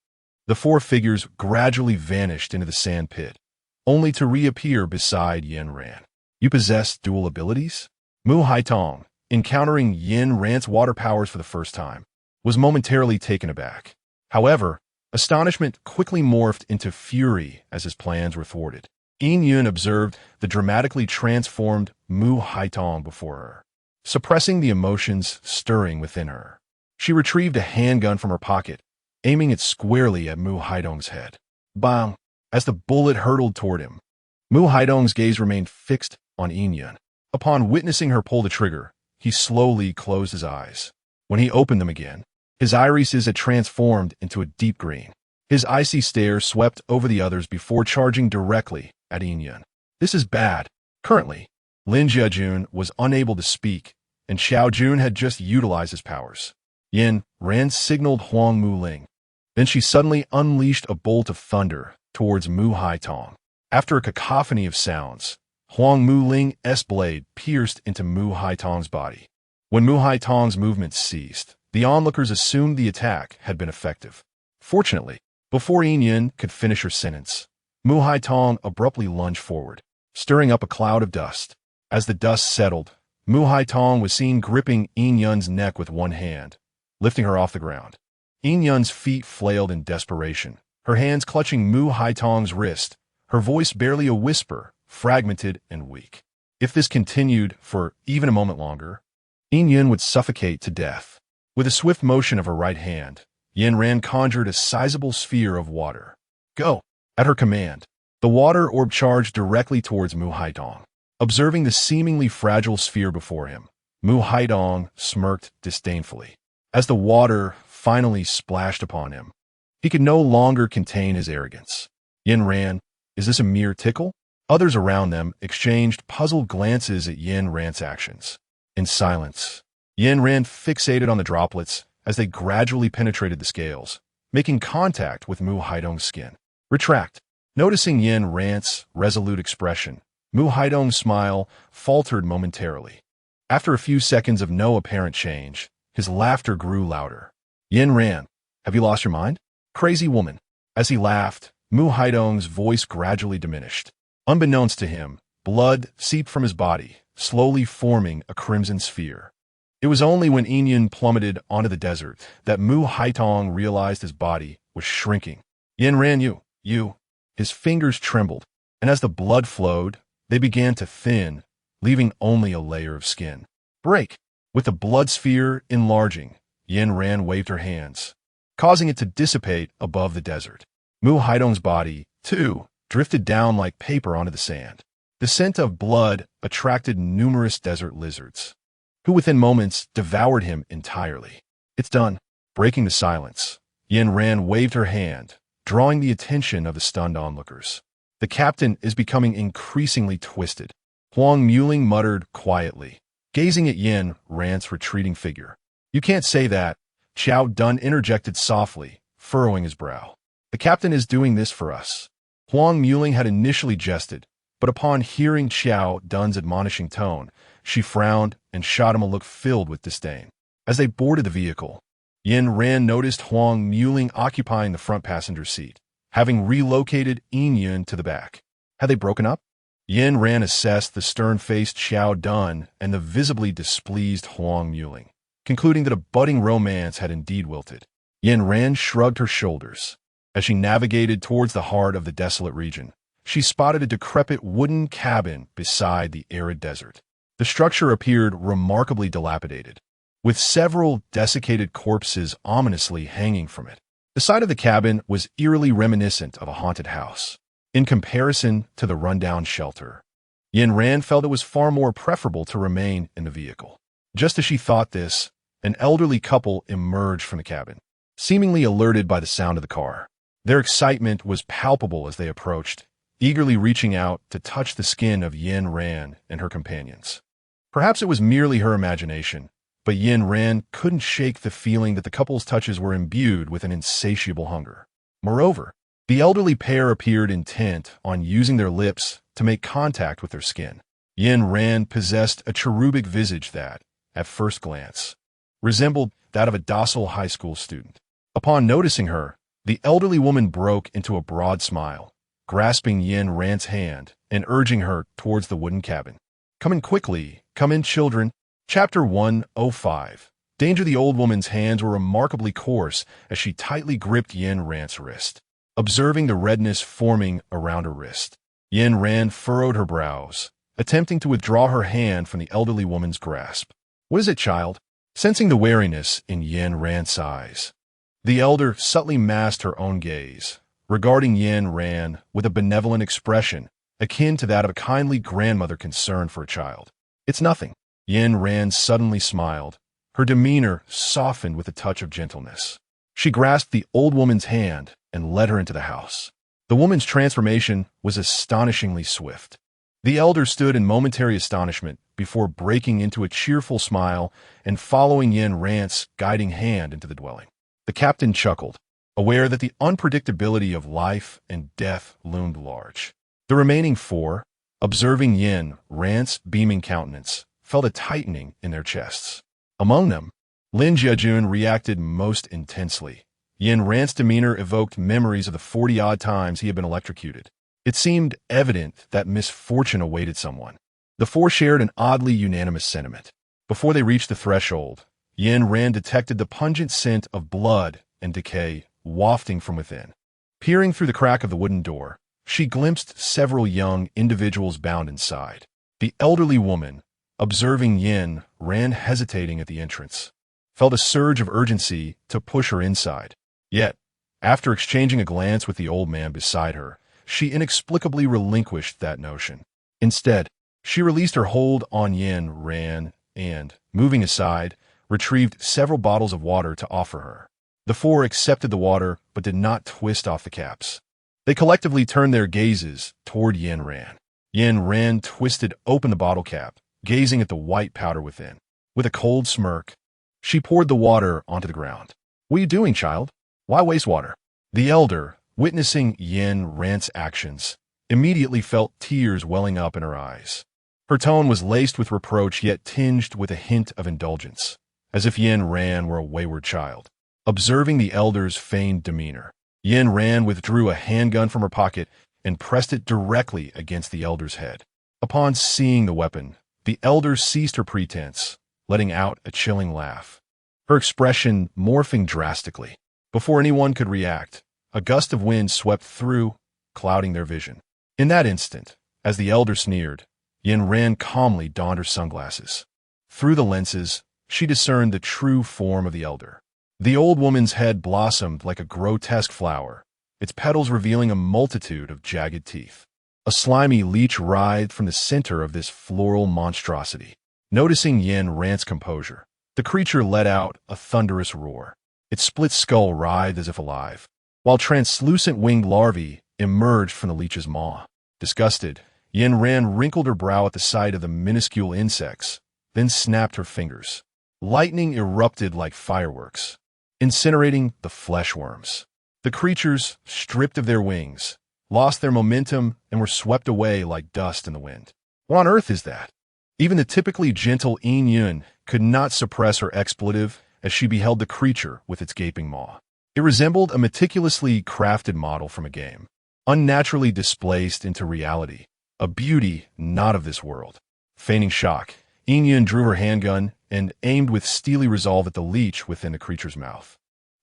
The four figures gradually vanished into the sand pit, only to reappear beside Yin Ran. You possess dual abilities? Mu Haitong, encountering Yin Ran's water powers for the first time, was momentarily taken aback. However, astonishment quickly morphed into fury as his plans were thwarted. Yin Yun observed the dramatically transformed Mu Haitong before her, suppressing the emotions stirring within her. She retrieved a handgun from her pocket, aiming it squarely at Mu Haitong's head. Bang! As the bullet hurtled toward him, Mu Haitong's gaze remained fixed on Yin Yun. Upon witnessing her pull the trigger, he slowly closed his eyes. When he opened them again, his irises had transformed into a deep green. His icy stare swept over the others before charging directly at Yin Yun. This is bad. Currently, Lin Jiajun was unable to speak, and Xiao Jun had just utilized his powers. Yin Ran signaled Huang Mu Ling. Then she suddenly unleashed a bolt of thunder towards Mu Haitong. After a cacophony of sounds, Huang Mu Ling's blade pierced into Mu Haitong's body. When Mu Haitong's movements ceased, the onlookers assumed the attack had been effective. Fortunately, before Yin Yun could finish her sentence, Mu Haitong abruptly lunged forward, stirring up a cloud of dust. As the dust settled, Mu Haitong was seen gripping Yin Yun's neck with one hand, lifting her off the ground. Yin Yun's feet flailed in desperation, her hands clutching Mu Haitong's wrist, her voice barely a whisper, fragmented and weak. If this continued for even a moment longer, Yin Yun would suffocate to death. With a swift motion of her right hand, Yin Ran conjured a sizable sphere of water. Go! At her command, the water orb charged directly towards Mu Haitong. Observing the seemingly fragile sphere before him, Mu Haitong smirked disdainfully. As the water finally splashed upon him, he could no longer contain his arrogance. Yin Ran, is this a mere tickle? Others around them exchanged puzzled glances at Yin Ran's actions. In silence, Yin Ran fixated on the droplets as they gradually penetrated the scales, making contact with Mu Haitong's skin. Retract. Noticing Yin Ran's resolute expression, Mu Haitong's smile faltered momentarily. After a few seconds of no apparent change, his laughter grew louder. Yin Ran, have you lost your mind? Crazy woman. As he laughed, Mu Haitong's voice gradually diminished. Unbeknownst to him, blood seeped from his body, slowly forming a crimson sphere. It was only when Yin Yun plummeted onto the desert that Mu Haitong realized his body was shrinking. Yin Ran, you. His fingers trembled, and as the blood flowed, they began to thin, leaving only a layer of skin. Break! With the blood sphere enlarging, Yin Ran waved her hands, causing it to dissipate above the desert. Mu Haitong's body, too, drifted down like paper onto the sand. The scent of blood attracted numerous desert lizards, who within moments devoured him entirely. It's done. Breaking the silence, Yin Ran waved her hand, drawing the attention of the stunned onlookers. The captain is becoming increasingly twisted. Huang Muling muttered quietly, gazing at Yin Ran's retreating figure. You can't say that, Qiao Dun interjected softly, furrowing his brow. The captain is doing this for us. Huang Muling had initially jested, but upon hearing Qiao Dun's admonishing tone, she frowned and shot him a look filled with disdain. As they boarded the vehicle, Yin Ran noticed Huang Muling occupying the front passenger seat, having relocated Yin Yun to the back. Had they broken up? Yin Ran assessed the stern-faced Qiao Dun and the visibly displeased Huang Muling, concluding that a budding romance had indeed wilted. Yin Ran shrugged her shoulders. As she navigated towards the heart of the desolate region, she spotted a decrepit wooden cabin beside the arid desert. The structure appeared remarkably dilapidated, with several desiccated corpses ominously hanging from it. The side of the cabin was eerily reminiscent of a haunted house. In comparison to the rundown shelter, Yin Ran felt it was far more preferable to remain in the vehicle. Just as she thought this, an elderly couple emerged from the cabin, seemingly alerted by the sound of the car. Their excitement was palpable as they approached, eagerly reaching out to touch the skin of Yin Ran and her companions. Perhaps it was merely her imagination, but Yin Ran couldn't shake the feeling that the couple's touches were imbued with an insatiable hunger. Moreover, the elderly pair appeared intent on using their lips to make contact with their skin. Yin Ran possessed a cherubic visage that, at first glance, resembled that of a docile high school student. Upon noticing her, the elderly woman broke into a broad smile, grasping Yin Ran's hand and urging her towards the wooden cabin. Come in quickly, come in children. Chapter 105. Danger. The old woman's hands were remarkably coarse as she tightly gripped Yin Ran's wrist. Observing the redness forming around her wrist, Yin Ran furrowed her brows, attempting to withdraw her hand from the elderly woman's grasp. What is it, child? Sensing the wariness in Yin Ran's eyes, the elder subtly masked her own gaze, regarding Yin Ran with a benevolent expression akin to that of a kindly grandmother concerned for a child. It's nothing. Yin Ran suddenly smiled, her demeanor softened with a touch of gentleness. She grasped the old woman's hand and led her into the house. The woman's transformation was astonishingly swift. The elder stood in momentary astonishment before breaking into a cheerful smile and following Yin Ran's guiding hand into the dwelling. The captain chuckled, aware that the unpredictability of life and death loomed large. The remaining four, observing Yin Ran's beaming countenance, felt a tightening in their chests. Among them, Lin Jiajun reacted most intensely. Yin Ran's demeanor evoked memories of the 40-odd times he had been electrocuted. It seemed evident that misfortune awaited someone. The four shared an oddly unanimous sentiment. Before they reached the threshold, Yin Ran detected the pungent scent of blood and decay wafting from within. Peering through the crack of the wooden door, she glimpsed several young individuals bound inside. The elderly woman, observing Yin Ran hesitating at the entrance, felt a surge of urgency to push her inside. Yet, after exchanging a glance with the old man beside her, she inexplicably relinquished that notion. Instead, she released her hold on Yin Ran and, moving aside, retrieved several bottles of water to offer her. The four accepted the water but did not twist off the caps. They collectively turned their gazes toward Yin Ran. Yin Ran twisted open the bottle cap, gazing at the white powder within. With a cold smirk, she poured the water onto the ground. What are you doing, child? Why waste water? The elder, witnessing Yin Ran's actions, immediately felt tears welling up in her eyes. Her tone was laced with reproach yet tinged with a hint of indulgence, as if Yin Ran were a wayward child. Observing the elder's feigned demeanor, Yin Ran withdrew a handgun from her pocket and pressed it directly against the elder's head. Upon seeing the weapon, the elder ceased her pretense, letting out a chilling laugh, her expression morphing drastically. Before anyone could react, a gust of wind swept through, clouding their vision. In that instant, as the elder sneered, Yin Ran calmly donned her sunglasses. Through the lenses, she discerned the true form of the elder. The old woman's head blossomed like a grotesque flower, its petals revealing a multitude of jagged teeth. A slimy leech writhed from the center of this floral monstrosity. Noticing Yin Ran's composure, the creature let out a thunderous roar. Its split skull writhed as if alive. while translucent winged larvae emerged from the leech's maw. Disgusted, Yin Ran wrinkled her brow at the sight of the minuscule insects, then snapped her fingers. Lightning erupted like fireworks, incinerating the flesh worms. The creatures, stripped of their wings, lost their momentum and were swept away like dust in the wind. What on earth is that? Even the typically gentle Yin Yun could not suppress her expletive as she beheld the creature with its gaping maw. It resembled a meticulously crafted model from a game, unnaturally displaced into reality, a beauty not of this world. Feigning shock, Yin Yun drew her handgun and aimed with steely resolve at the leech within the creature's mouth.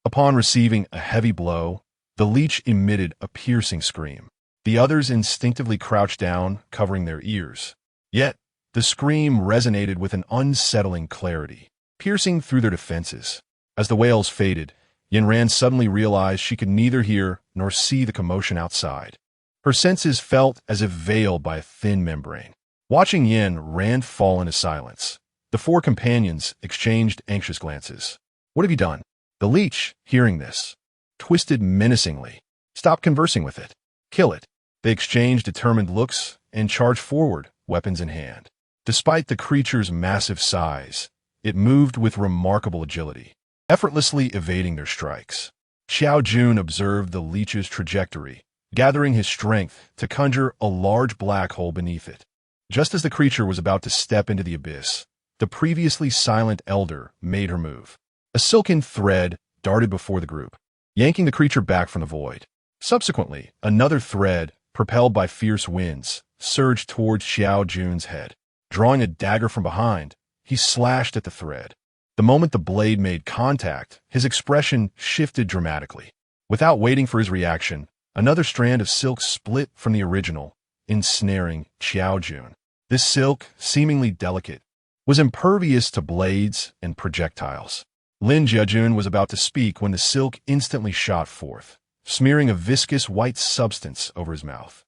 Upon receiving a heavy blow, the leech emitted a piercing scream. The others instinctively crouched down, covering their ears. Yet, the scream resonated with an unsettling clarity, piercing through their defenses. As the wails faded, Yin Ran suddenly realized she could neither hear nor see the commotion outside. Her senses felt as if veiled by a thin membrane. Watching Yin Ran fall into silence, the four companions exchanged anxious glances. "What have you done?" The leech, hearing this, twisted menacingly. "Stop conversing with it. Kill it." They exchanged determined looks and charged forward, weapons in hand. Despite the creature's massive size, it moved with remarkable agility, effortlessly evading their strikes. Xiao Jun observed the leech's trajectory, gathering his strength to conjure a large black hole beneath it. Just as the creature was about to step into the abyss, the previously silent elder made her move. A silken thread darted before the group, yanking the creature back from the void. Subsequently, another thread, propelled by fierce winds, surged towards Xiao Jun's head. Drawing a dagger from behind, he slashed at the thread. The moment the blade made contact, his expression shifted dramatically. Without waiting for his reaction, another strand of silk split from the original, ensnaring Xiao Jun. This silk, seemingly delicate, was impervious to blades and projectiles. Lin Jiajun was about to speak when the silk instantly shot forth, smearing a viscous white substance over his mouth.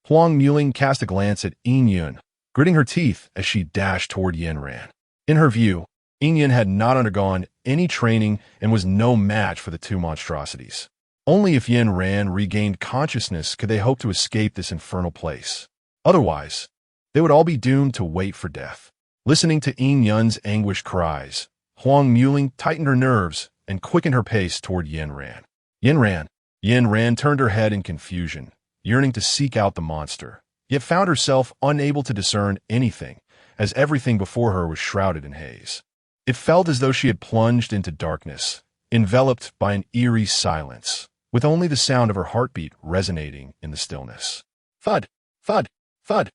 Huang Muling cast a glance at Yin Yun, gritting her teeth as she dashed toward Yin Ran. In her view, Yin Yun had not undergone any training and was no match for the two monstrosities. Only if Yin Ran regained consciousness could they hope to escape this infernal place. Otherwise, they would all be doomed to wait for death. Listening to Yin Yun's anguished cries, Huang Muling tightened her nerves and quickened her pace toward Yin Ran. Yin Ran turned her head in confusion, yearning to seek out the monster, yet found herself unable to discern anything, as everything before her was shrouded in haze. It felt as though she had plunged into darkness, enveloped by an eerie silence, with only the sound of her heartbeat resonating in the stillness. Thud, thud, thud.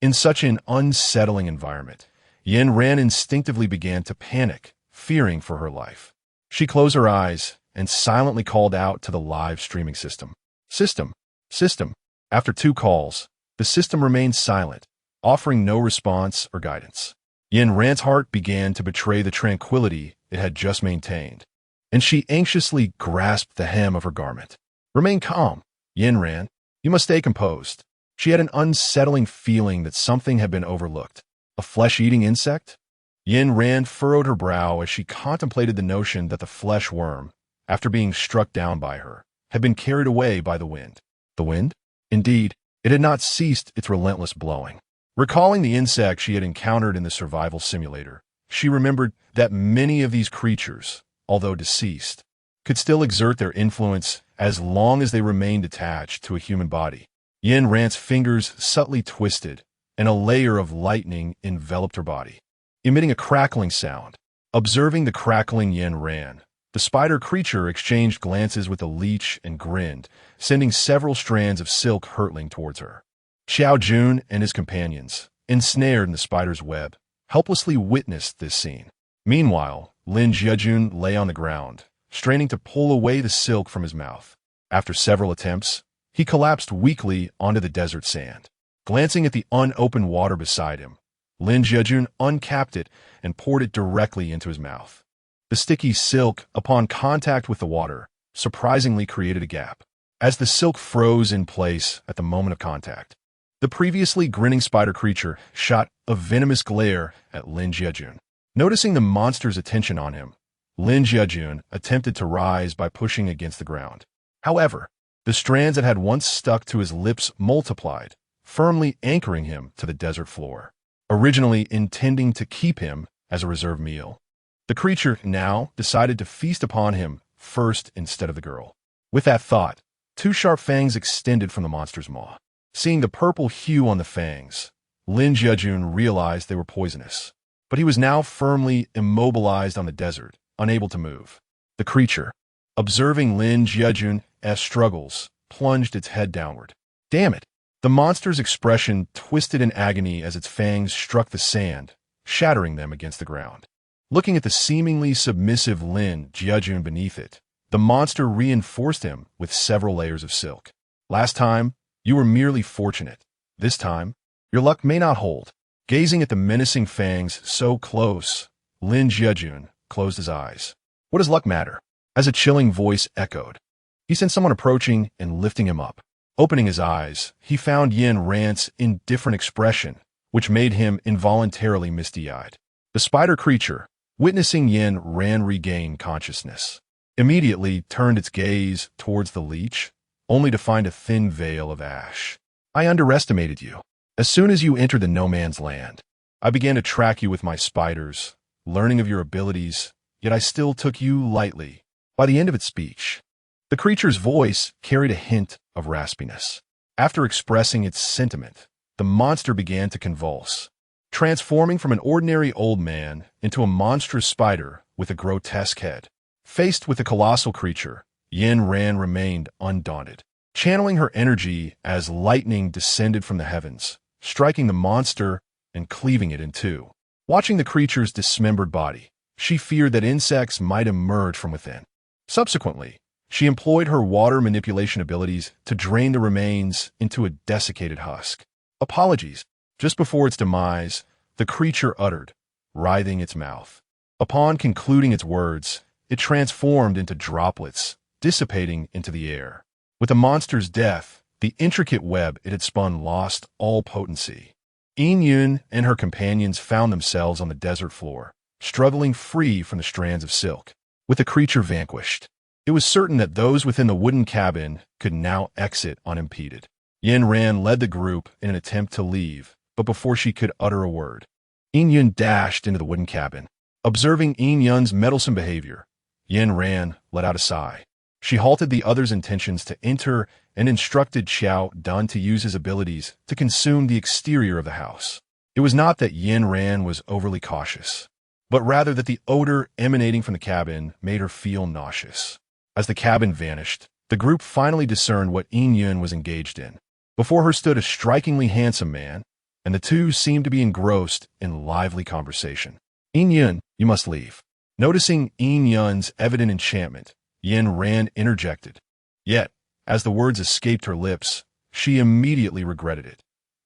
In such an unsettling environment, Yin Ran instinctively began to panic, fearing for her life. She closed her eyes and silently called out to the live streaming system. System. After 2 calls, the system remained silent, offering no response or guidance. Yin Ran's heart began to betray the tranquility it had just maintained, and she anxiously grasped the hem of her garment. Remain calm, Yin Ran. You must stay composed. She had an unsettling feeling that something had been overlooked. A flesh-eating insect? Yin Ran furrowed her brow as she contemplated the notion that the flesh worm, after being struck down by her, had been carried away by the wind. The wind? Indeed, it had not ceased its relentless blowing. Recalling the insect she had encountered in the survival simulator, she remembered that many of these creatures, although deceased, could still exert their influence as long as they remained attached to a human body. Yin Ran's fingers subtly twisted, and a layer of lightning enveloped her body, emitting a crackling sound. Observing the crackling Yin Ran, the spider creature exchanged glances with the leech and grinned, sending several strands of silk hurtling towards her. Xiao Jun and his companions, ensnared in the spider's web, helplessly witnessed this scene. Meanwhile, Lin Jiajun lay on the ground, straining to pull away the silk from his mouth. After several attempts, he collapsed weakly onto the desert sand. Glancing at the unopened water beside him, Lin Jiajun uncapped it and poured it directly into his mouth. The sticky silk, upon contact with the water, surprisingly created a gap. As the silk froze in place at the moment of contact, the previously grinning spider creature shot a venomous glare at Lin Jiajun. Noticing the monster's attention on him, Lin Jiajun attempted to rise by pushing against the ground. However, the strands that had once stuck to his lips multiplied, firmly anchoring him to the desert floor, originally intending to keep him as a reserve meal. The creature now decided to feast upon him first instead of the girl. With that thought, two sharp fangs extended from the monster's maw. Seeing the purple hue on the fangs, Lin Jiajun realized they were poisonous. But he was now firmly immobilized on the desert, unable to move. The creature, observing Lin Jiajun's struggles, plunged its head downward. Damn it! The monster's expression twisted in agony as its fangs struck the sand, shattering them against the ground. Looking at the seemingly submissive Lin Jiajun beneath it, the monster reinforced him with several layers of silk. Last time, you were merely fortunate. This time, your luck may not hold. Gazing at the menacing fangs so close, Lin Jiajun closed his eyes. What does luck matter? As a chilling voice echoed. He sensed someone approaching and lifting him up. Opening his eyes, he found Yin Ran's indifferent expression, which made him involuntarily misty-eyed. The spider creature, witnessing Yin Ran regain consciousness, immediately turned its gaze towards the leech, only to find a thin veil of ash. I underestimated you. As soon as you entered the no man's land, I began to track you with my spiders, learning of your abilities, yet I still took you lightly. By the end of its speech, the creature's voice carried a hint of raspiness. After expressing its sentiment, the monster began to convulse, transforming from an ordinary old man into a monstrous spider with a grotesque head. Faced with the colossal creature, Yin Ran remained undaunted, channeling her energy as lightning descended from the heavens, striking the monster and cleaving it in two. Watching the creature's dismembered body, she feared that insects might emerge from within. Subsequently, she employed her water manipulation abilities to drain the remains into a desiccated husk. Apologies. Just before its demise, the creature uttered, writhing its mouth. Upon concluding its words, it transformed into droplets, dissipating into the air. With the monster's death, the intricate web it had spun lost all potency. Yin Yun and her companions found themselves on the desert floor, struggling free from the strands of silk. With the creature vanquished, it was certain that those within the wooden cabin could now exit unimpeded. Yin Ran led the group in an attempt to leave, but before she could utter a word, Yin Yun dashed into the wooden cabin. Observing Yin Yun's meddlesome behavior, Yin Ran let out a sigh. She halted the others' intentions to enter and instructed Xiao Dun to use his abilities to consume the exterior of the house. It was not that Yin Ran was overly cautious, but rather that the odor emanating from the cabin made her feel nauseous. As the cabin vanished, the group finally discerned what Yin Yun was engaged in. Before her stood a strikingly handsome man, and the two seemed to be engrossed in lively conversation. Yin Yun, you must leave. Noticing Yin Yun's evident enchantment, Yin Ran interjected. Yet, as the words escaped her lips, she immediately regretted it.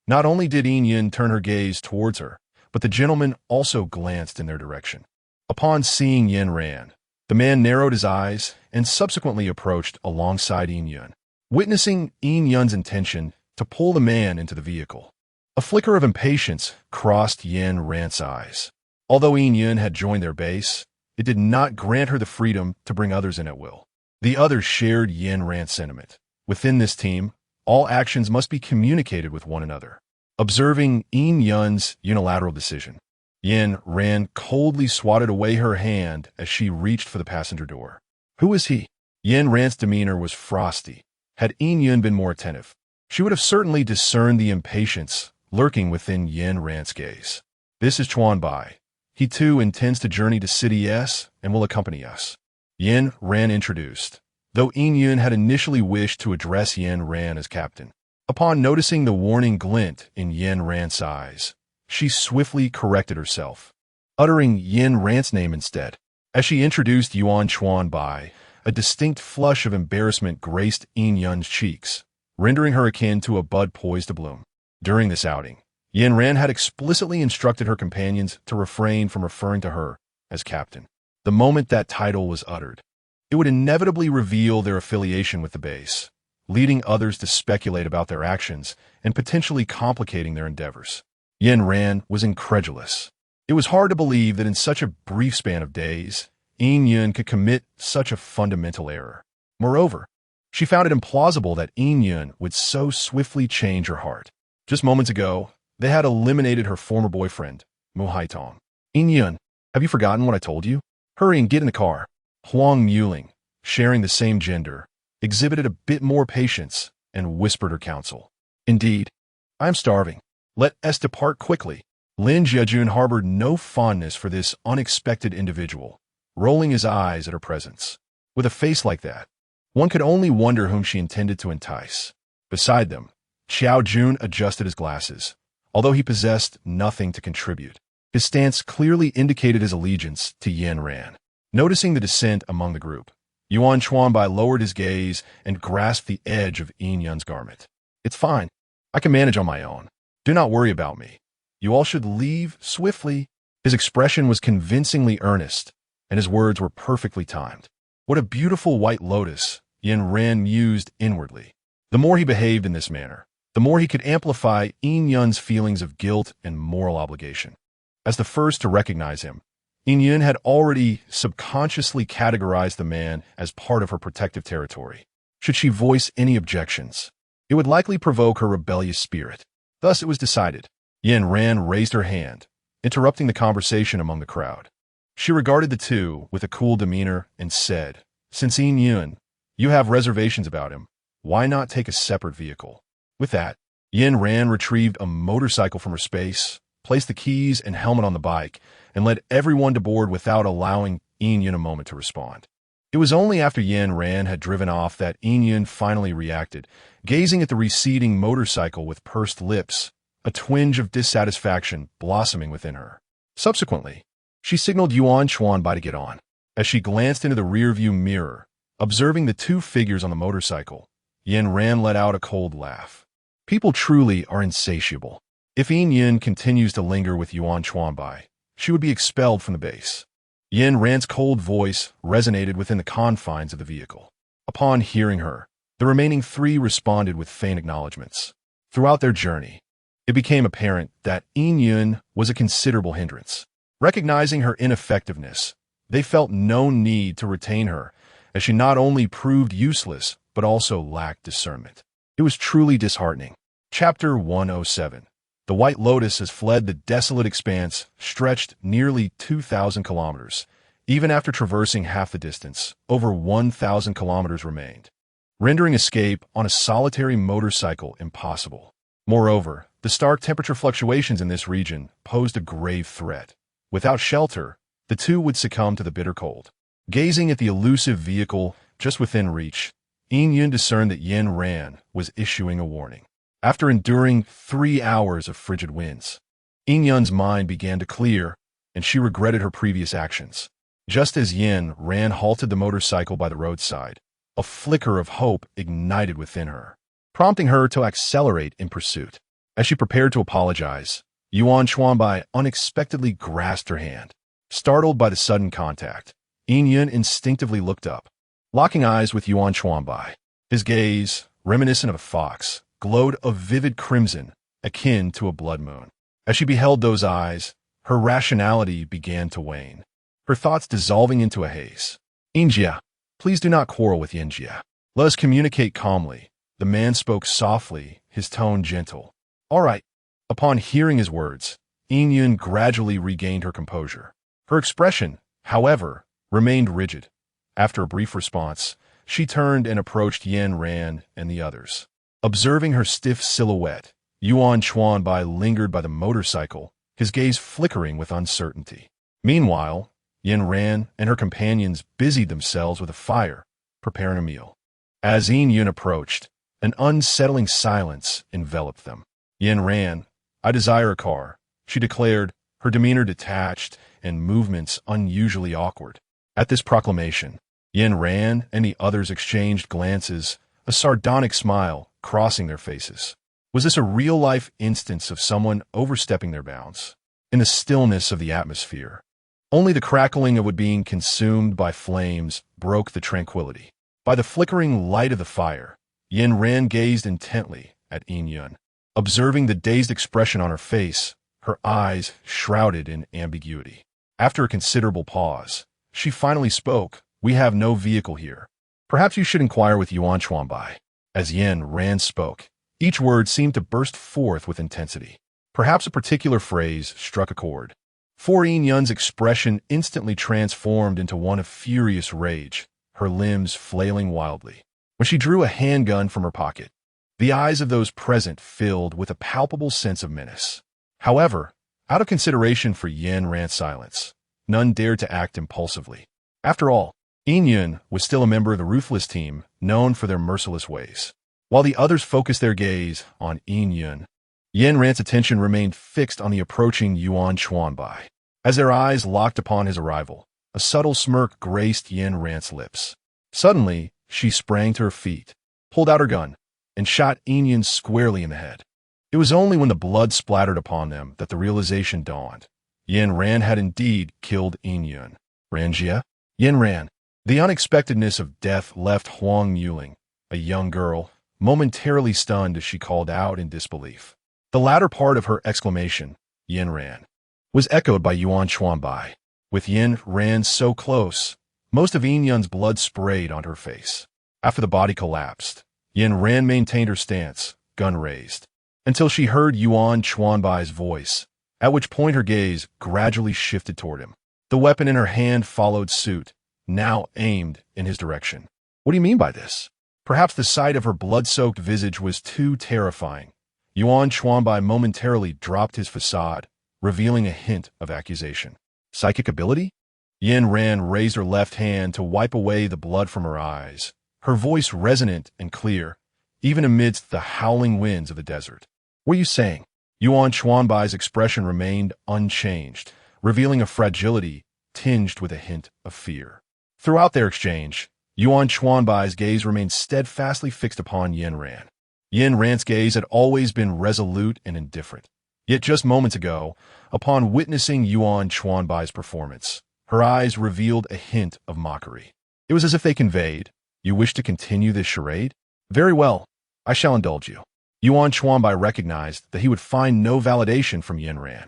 Not only did Yin Yun turn her gaze towards her, but the gentleman also glanced in their direction. Upon seeing Yin Ran, the man narrowed his eyes and subsequently approached alongside Yin Yun, witnessing Yin Yun's intention to pull the man into the vehicle. A flicker of impatience crossed Yin Ran's eyes. Although Yin Yun had joined their base, it did not grant her the freedom to bring others in at will. The others shared Yin Ran's sentiment. Within this team, all actions must be communicated with one another. Observing Yin Yun's unilateral decision, Yin Ran coldly swatted away her hand as she reached for the passenger door. Who is he? Yin Ran's demeanor was frosty. Had Yin Yun been more attentive, she would have certainly discerned the impatience lurking within Yin Ran's gaze. This is Chuan Bai. He too intends to journey to City S and will accompany us. Yin Ran introduced, though Yin Yun had initially wished to address Yin Ran as captain. Upon noticing the warning glint in Yin Ran's eyes, she swiftly corrected herself, uttering Yin Ran's name instead. As she introduced Yuan Chuan Bai, a distinct flush of embarrassment graced Yin Yun's cheeks, rendering her akin to a bud poised to bloom. During this outing, Yin Ran had explicitly instructed her companions to refrain from referring to her as captain. The moment that title was uttered, it would inevitably reveal their affiliation with the base, leading others to speculate about their actions and potentially complicating their endeavors. Yin Ran was incredulous. It was hard to believe that in such a brief span of days, Yin Yun could commit such a fundamental error. Moreover, She found it implausible that Yun would so swiftly change her heart. Just moments ago, they had eliminated her former boyfriend, Mu Haitong. Yun, have you forgotten what I told you? Hurry and get in the car. Huang Muling, sharing the same gender, exhibited a bit more patience and whispered her counsel. Indeed, I am starving. Let us depart quickly. Lin Jiajun harbored no fondness for this unexpected individual, rolling his eyes at her presence. With a face like that, one could only wonder whom she intended to entice. Beside them, Xiao Jun adjusted his glasses, although he possessed nothing to contribute. His stance clearly indicated his allegiance to Yin Ran. Noticing the dissent among the group, Yuan Chuanbai lowered his gaze and grasped the edge of Yin Yun's garment. It's fine. I can manage on my own. Do not worry about me. You all should leave swiftly. His expression was convincingly earnest, and his words were perfectly timed. What a beautiful white lotus, Yin Ran mused inwardly. The more he behaved in this manner, the more he could amplify Yin Yun's feelings of guilt and moral obligation. As the first to recognize him, Yin Yun had already subconsciously categorized the man as part of her protective territory. Should she voice any objections, it would likely provoke her rebellious spirit. Thus it was decided. Yin Ran raised her hand, interrupting the conversation among the crowd. She regarded the two with a cool demeanor and said, Since Yin Yun, you have reservations about him, why not take a separate vehicle? With that, Yin Ran retrieved a motorcycle from her space, placed the keys and helmet on the bike, and led everyone to board without allowing Yin Yun a moment to respond. It was only after Yin Ran had driven off that Yin Yun finally reacted, gazing at the receding motorcycle with pursed lips, a twinge of dissatisfaction blossoming within her. Subsequently, she signaled Yuan Chuanbai to get on. As she glanced into the rearview mirror, observing the two figures on the motorcycle, Yin Ran let out a cold laugh. People truly are insatiable. If Yin Yun continues to linger with Yuan Chuanbai, she would be expelled from the base. Yin Ran's cold voice resonated within the confines of the vehicle. Upon hearing her, the remaining three responded with faint acknowledgments. Throughout their journey, it became apparent that Yin Yun was a considerable hindrance. Recognizing her ineffectiveness, they felt no need to retain her, as she not only proved useless, but also lacked discernment. It was truly disheartening. Chapter 107. The White Lotus has fled the desolate expanse, stretched nearly 2,000 kilometers. Even after traversing half the distance, over 1,000 kilometers remained, rendering escape on a solitary motorcycle impossible. Moreover, the stark temperature fluctuations in this region posed a grave threat. Without shelter, the two would succumb to the bitter cold. Gazing at the elusive vehicle just within reach, Yin Yun discerned that Yin Ran was issuing a warning. After enduring 3 hours of frigid winds, Yin Yun's mind began to clear, and she regretted her previous actions. Just as Yin Ran halted the motorcycle by the roadside, a flicker of hope ignited within her, prompting her to accelerate in pursuit. As she prepared to apologize, Yuan Chuanbai unexpectedly grasped her hand. Startled by the sudden contact, Yin Yun instinctively looked up, locking eyes with Yuan Chuanbai. His gaze, reminiscent of a fox, glowed a vivid crimson, akin to a blood moon. As she beheld those eyes, her rationality began to wane, her thoughts dissolving into a haze. Yinjia, please do not quarrel with Yinjia. Let us communicate calmly. The man spoke softly, his tone gentle. All right. Upon hearing his words, Yin Yun gradually regained her composure. Her expression, however, remained rigid. After a brief response, she turned and approached Yin Ran and the others. Observing her stiff silhouette, Yuan Chuanbai lingered by the motorcycle, his gaze flickering with uncertainty. Meanwhile, Yin Ran and her companions busied themselves with a fire, preparing a meal. As Yin Yun approached, an unsettling silence enveloped them. Yin Ran, I desire a car, she declared, her demeanor detached and movements unusually awkward. At this proclamation, Yin Ran and the others exchanged glances, a sardonic smile crossing their faces. Was this a real-life instance of someone overstepping their bounds? In the stillness of the atmosphere, only the crackling of wood being consumed by flames broke the tranquility. By the flickering light of the fire, Yin Ran gazed intently at Yin Yun. Observing the dazed expression on her face, her eyes shrouded in ambiguity. After a considerable pause, she finally spoke. We have no vehicle here. Perhaps you should inquire with Yuan Chuanbai. As Yin Ran spoke, each word seemed to burst forth with intensity. Perhaps a particular phrase struck a chord. For Yin Yun's expression instantly transformed into one of furious rage, her limbs flailing wildly. When she drew a handgun from her pocket, the eyes of those present filled with a palpable sense of menace. However, out of consideration for Yin Ran's silence, none dared to act impulsively. After all, Yin Yun was still a member of the ruthless team, known for their merciless ways. While the others focused their gaze on Yin Yun, Yin Ran's attention remained fixed on the approaching Yuan Chuanbai. As their eyes locked upon his arrival, a subtle smirk graced Yin Ran's lips. Suddenly, she sprang to her feet, pulled out her gun, and shot Yin Yun squarely in the head. It was only when the blood splattered upon them that the realization dawned. Yin Ran had indeed killed Yin Yun. Ranjia? Yin Ran. The unexpectedness of death left Huang Muling, a young girl, momentarily stunned as she called out in disbelief. The latter part of her exclamation, Yin Ran, was echoed by Yuan Chuanbai. With Yin Ran so close, most of Yin Yun's blood sprayed on her face. After the body collapsed, Yin Ran maintained her stance, gun raised, until she heard Yuan Chuanbai's voice, at which point her gaze gradually shifted toward him. The weapon in her hand followed suit, now aimed in his direction. What do you mean by this? Perhaps the sight of her blood-soaked visage was too terrifying. Yuan Chuanbai momentarily dropped his facade, revealing a hint of accusation. Psychic ability? Yin Ran raised her left hand to wipe away the blood from her eyes, her voice resonant and clear, even amidst the howling winds of the desert. What are you saying? Yuan Chuanbai's expression remained unchanged, revealing a fragility tinged with a hint of fear. Throughout their exchange, Yuan Chuanbai's gaze remained steadfastly fixed upon Yin Ran. Yin Ran's gaze had always been resolute and indifferent. Yet just moments ago, upon witnessing Yuan Chuanbai's performance, her eyes revealed a hint of mockery. It was as if they conveyed, "You wish to continue this charade? Very well, I shall indulge you." Yuan Chuanbai recognized that he would find no validation from Yin Ran.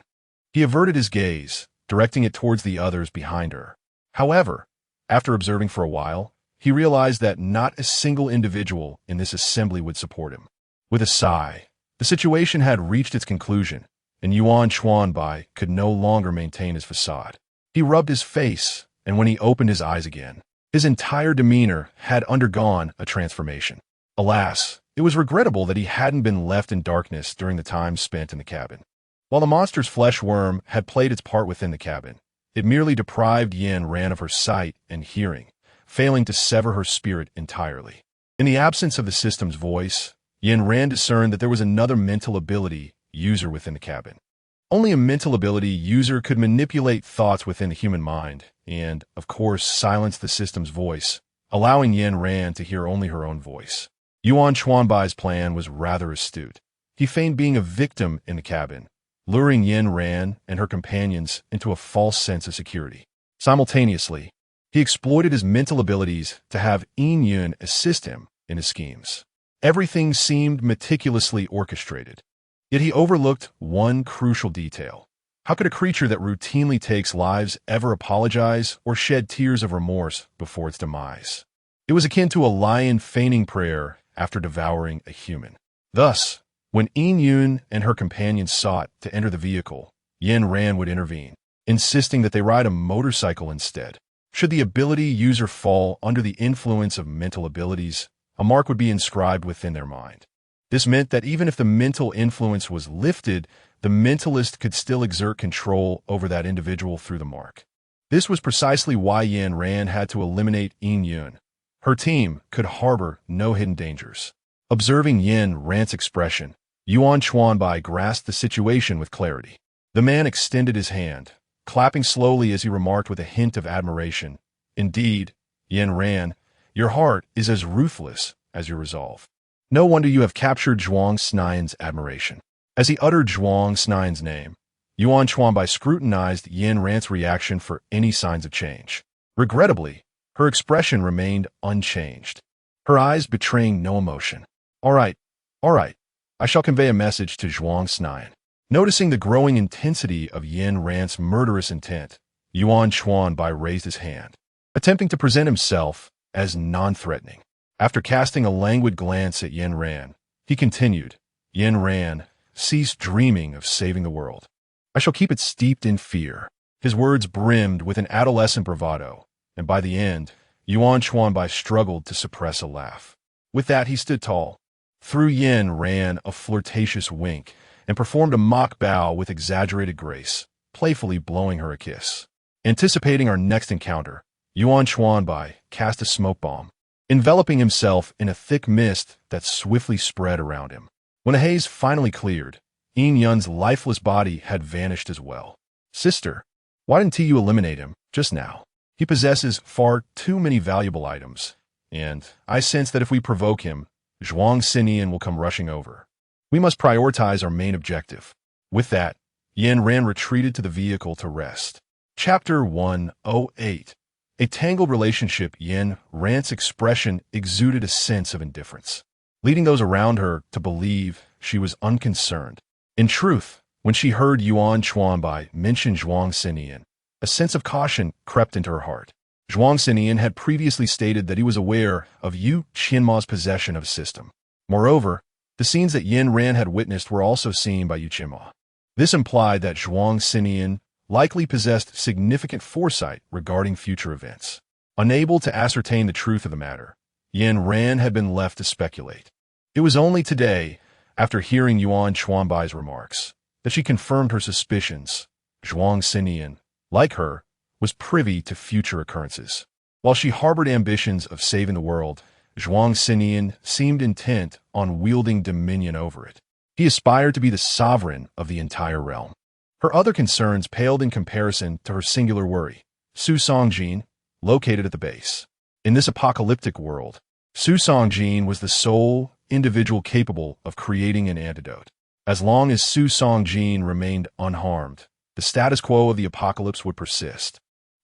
He averted his gaze, directing it towards the others behind her. However, after observing for a while, he realized that not a single individual in this assembly would support him. With a sigh, the situation had reached its conclusion, and Yuan Chuanbai could no longer maintain his facade. He rubbed his face, and when he opened his eyes again, his entire demeanor had undergone a transformation. Alas, it was regrettable that he hadn't been left in darkness during the time spent in the cabin. While the monster's flesh worm had played its part within the cabin, it merely deprived Yin Ran of her sight and hearing, failing to sever her spirit entirely. In the absence of the system's voice, Yin Ran discerned that there was another mental ability user within the cabin. Only a mental ability user could manipulate thoughts within the human mind and, of course, silence the system's voice, allowing Yin Ran to hear only her own voice. Yuan Chuanbai's plan was rather astute. He feigned being a victim in the cabin, luring Yin Ran and her companions into a false sense of security. Simultaneously, he exploited his mental abilities to have Yin Yun assist him in his schemes. Everything seemed meticulously orchestrated, yet he overlooked one crucial detail. How could a creature that routinely takes lives ever apologize or shed tears of remorse before its demise? It was akin to a lion feigning prayer after devouring a human. Thus, when Yin Yun and her companions sought to enter the vehicle, Yin Ran would intervene, insisting that they ride a motorcycle instead. Should the ability user fall under the influence of mental abilities, a mark would be inscribed within their mind. This meant that even if the mental influence was lifted, the mentalist could still exert control over that individual through the mark. This was precisely why Yin Ran had to eliminate Yin Yun. Her team could harbor no hidden dangers. Observing Yin Ran's expression, Yuan Chuanbai grasped the situation with clarity. The man extended his hand, clapping slowly as he remarked with a hint of admiration, "Indeed, Yin Ran, your heart is as ruthless as your resolve. No wonder you have captured Zhuang Snian's admiration." As he uttered Zhuang Snian's name, Yuan Chuanbai scrutinized Yin Ran's reaction for any signs of change. Regrettably, her expression remained unchanged, her eyes betraying no emotion. All right, I shall convey a message to Zhuang Snian." Noticing the growing intensity of Yin Ran's murderous intent, Yuan Chuanbai raised his hand, attempting to present himself as non-threatening. After casting a languid glance at Yin Ran, he continued, Yin Ran, cease dreaming of saving the world. I shall keep it steeped in fear. His words brimmed with an adolescent bravado, and by the end, Yuan Chuanbai struggled to suppress a laugh. With that, he stood tall. Through Yin ran a flirtatious wink and performed a mock bow with exaggerated grace, playfully blowing her a kiss. Anticipating our next encounter, Yuan Chuanbai cast a smoke bomb, enveloping himself in a thick mist that swiftly spread around him. When the haze finally cleared, Yin Yun's lifeless body had vanished as well. Sister, why didn't you eliminate him just now? He possesses far too many valuable items, and I sense that if we provoke him, Zhuang Xinian will come rushing over. We must prioritize our main objective. With that, Yin Ran retreated to the vehicle to rest. Chapter 108. A tangled relationship. Yin Ran's expression exuded a sense of indifference, leading those around her to believe she was unconcerned. In truth, when she heard Yuan Chuanbai mention Zhuang Xinian, a sense of caution crept into her heart. Zhuang Xinian had previously stated that he was aware of Gu Qinghong's possession of a system. Moreover, the scenes that Yin Ran had witnessed were also seen by Gu Qinghong. This implied that Zhuang Xinian likely possessed significant foresight regarding future events. Unable to ascertain the truth of the matter, Yin Ran had been left to speculate. It was only today, after hearing Yuan Chuanbai's remarks, that she confirmed her suspicions. Zhuang Xinian, like her, was privy to future occurrences. While she harbored ambitions of saving the world, Zhuang Xinian seemed intent on wielding dominion over it. He aspired to be the sovereign of the entire realm. Her other concerns paled in comparison to her singular worry. Su Songjin, located at the base. In this apocalyptic world, Su Songjin was the sole individual capable of creating an antidote. As long as Su Songjin remained unharmed, the status quo of the apocalypse would persist,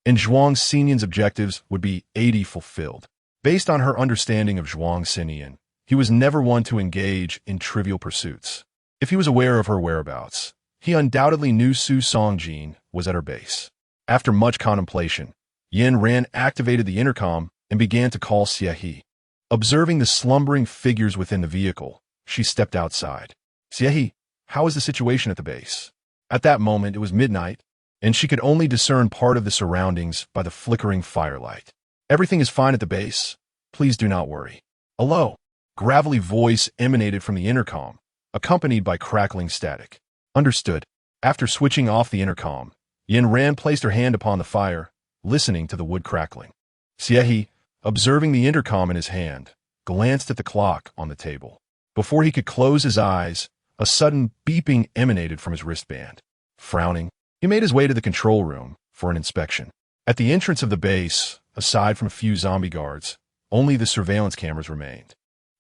and Zhuang Xinian's objectives would be fulfilled. Based on her understanding of Zhuang Xinian, he was never one to engage in trivial pursuits. If he was aware of her whereabouts, he undoubtedly knew Su Songjin was at her base. After much contemplation, Yin Ran activated the intercom and began to call Xiehe. Observing the slumbering figures within the vehicle, she stepped outside. Xiehe, how is the situation at the base? At that moment, it was midnight, and she could only discern part of the surroundings by the flickering firelight. Everything is fine at the base. Please do not worry. A low, gravelly voice emanated from the intercom, accompanied by crackling static. Understood. After switching off the intercom, Yin Ran placed her hand upon the fire, listening to the wood crackling. Xiehe, observing the intercom in his hand, glanced at the clock on the table. Before he could close his eyes, a sudden beeping emanated from his wristband. Frowning, he made his way to the control room for an inspection. At the entrance of the base, aside from a few zombie guards, only the surveillance cameras remained.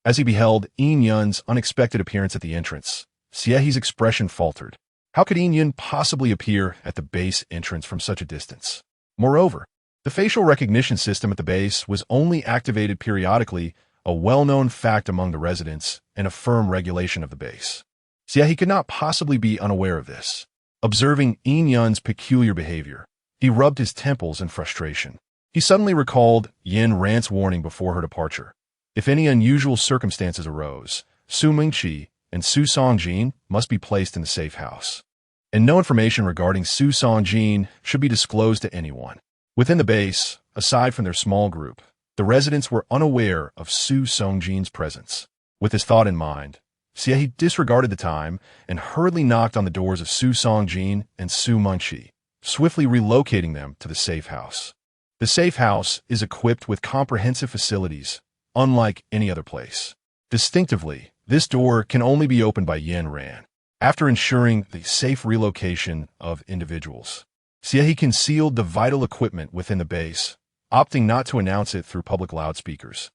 As he beheld Yin Yun's unexpected appearance at the entrance, Xiehe's expression faltered. How could Yin Yun possibly appear at the base entrance from such a distance? Moreover, the facial recognition system at the base was only activated periodically, a well-known fact among the residents and a firm regulation of the base. Xiehe could not possibly be unaware of this. Observing Yin Yun's peculiar behavior, he rubbed his temples in frustration. He suddenly recalled Yin Ran's warning before her departure. If any unusual circumstances arose, Su Mingqi and Su Songjin must be placed in the safe house, and no information regarding Su Songjin should be disclosed to anyone. Within the base, aside from their small group, the residents were unaware of Su Songjin's presence. With this thought in mind, Xiehe disregarded the time and hurriedly knocked on the doors of Su Songjin and Su Mingqi, swiftly relocating them to the safe house. The safe house is equipped with comprehensive facilities, unlike any other place. Distinctively, this door can only be opened by Yin Ran. After ensuring the safe relocation of individuals, Xiehe concealed the vital equipment within the base, opting not to announce it through public loudspeakers,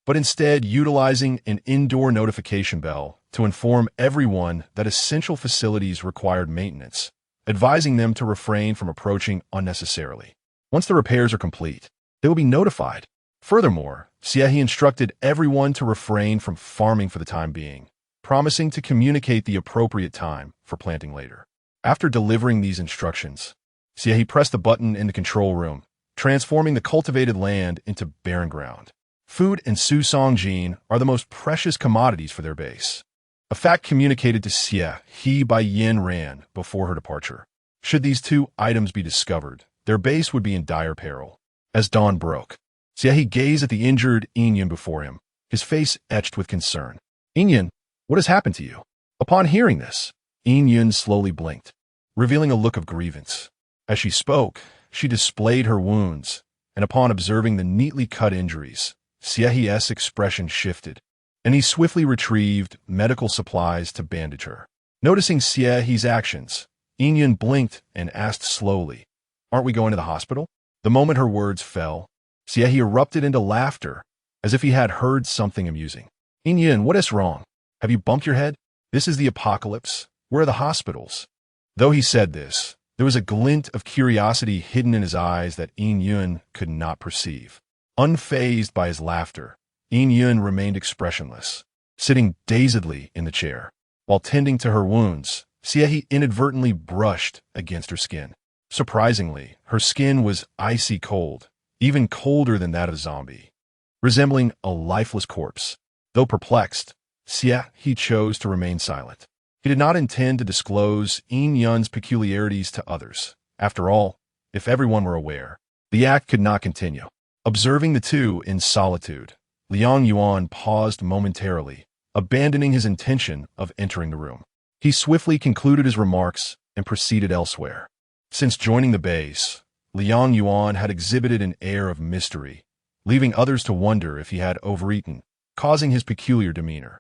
but instead utilizing an indoor notification bell to inform everyone that essential facilities required maintenance, advising them to refrain from approaching unnecessarily. Once the repairs are complete, they will be notified. Furthermore, Xiehe instructed everyone to refrain from farming for the time being, promising to communicate the appropriate time for planting later. After delivering these instructions, Xiehe pressed the button in the control room, transforming the cultivated land into barren ground. Food and Su Songjin are the most precious commodities for their base. A fact communicated to Xie He by Yin Ran before her departure. Should these two items be discovered, their base would be in dire peril. As dawn broke, Xie He gazed at the injured Yin before him, his face etched with concern. Yin, what has happened to you? Upon hearing this, Yin slowly blinked, revealing a look of grievance. As she spoke, she displayed her wounds, and upon observing the neatly cut injuries, Xie He's expression shifted, and he swiftly retrieved medical supplies to bandage her. Noticing Xie He's actions, Yin blinked and asked slowly, "Aren't we going to the hospital?" The moment her words fell, Xie He erupted into laughter, as if he had heard something amusing. "Yin, what is wrong? Have you bumped your head? This is the apocalypse. Where are the hospitals?" Though he said this, there was a glint of curiosity hidden in his eyes that Yin could not perceive. Unfazed by his laughter, Yin remained expressionless, sitting dazedly in the chair. While tending to her wounds, Xie He inadvertently brushed against her skin. Surprisingly, her skin was icy cold, even colder than that of a zombie, resembling a lifeless corpse. Though perplexed, Xie He chose to remain silent. He did not intend to disclose Yun's peculiarities to others. After all, if everyone were aware, the act could not continue. Observing the two in solitude, Liang Yuan paused momentarily, abandoning his intention of entering the room. He swiftly concluded his remarks and proceeded elsewhere. Since joining the base, Liang Yuan had exhibited an air of mystery, leaving others to wonder if he had overeaten, causing his peculiar demeanor.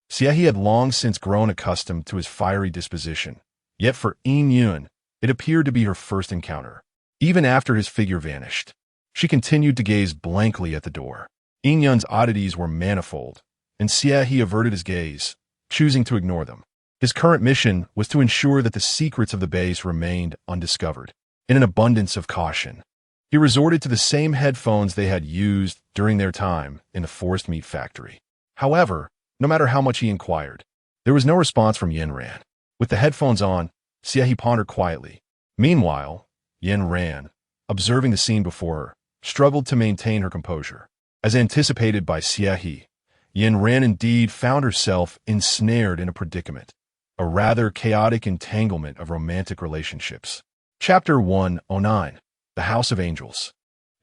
Xie He had long since grown accustomed to his fiery disposition, yet for Yun, it appeared to be her first encounter. Even after his figure vanished, she continued to gaze blankly at the door. Yun's oddities were manifold, and Xie He averted his gaze, choosing to ignore them. His current mission was to ensure that the secrets of the base remained undiscovered. In an abundance of caution, he resorted to the same headphones they had used during their time in the forced meat factory. However, no matter how much he inquired, there was no response from Yin Ran. With the headphones on, Xie He pondered quietly. Meanwhile, Yin Ran, observing the scene before her, struggled to maintain her composure. As anticipated by Xie He, Yin Ran indeed found herself ensnared in a predicament, a rather chaotic entanglement of romantic relationships. Chapter 109, The House of Angels.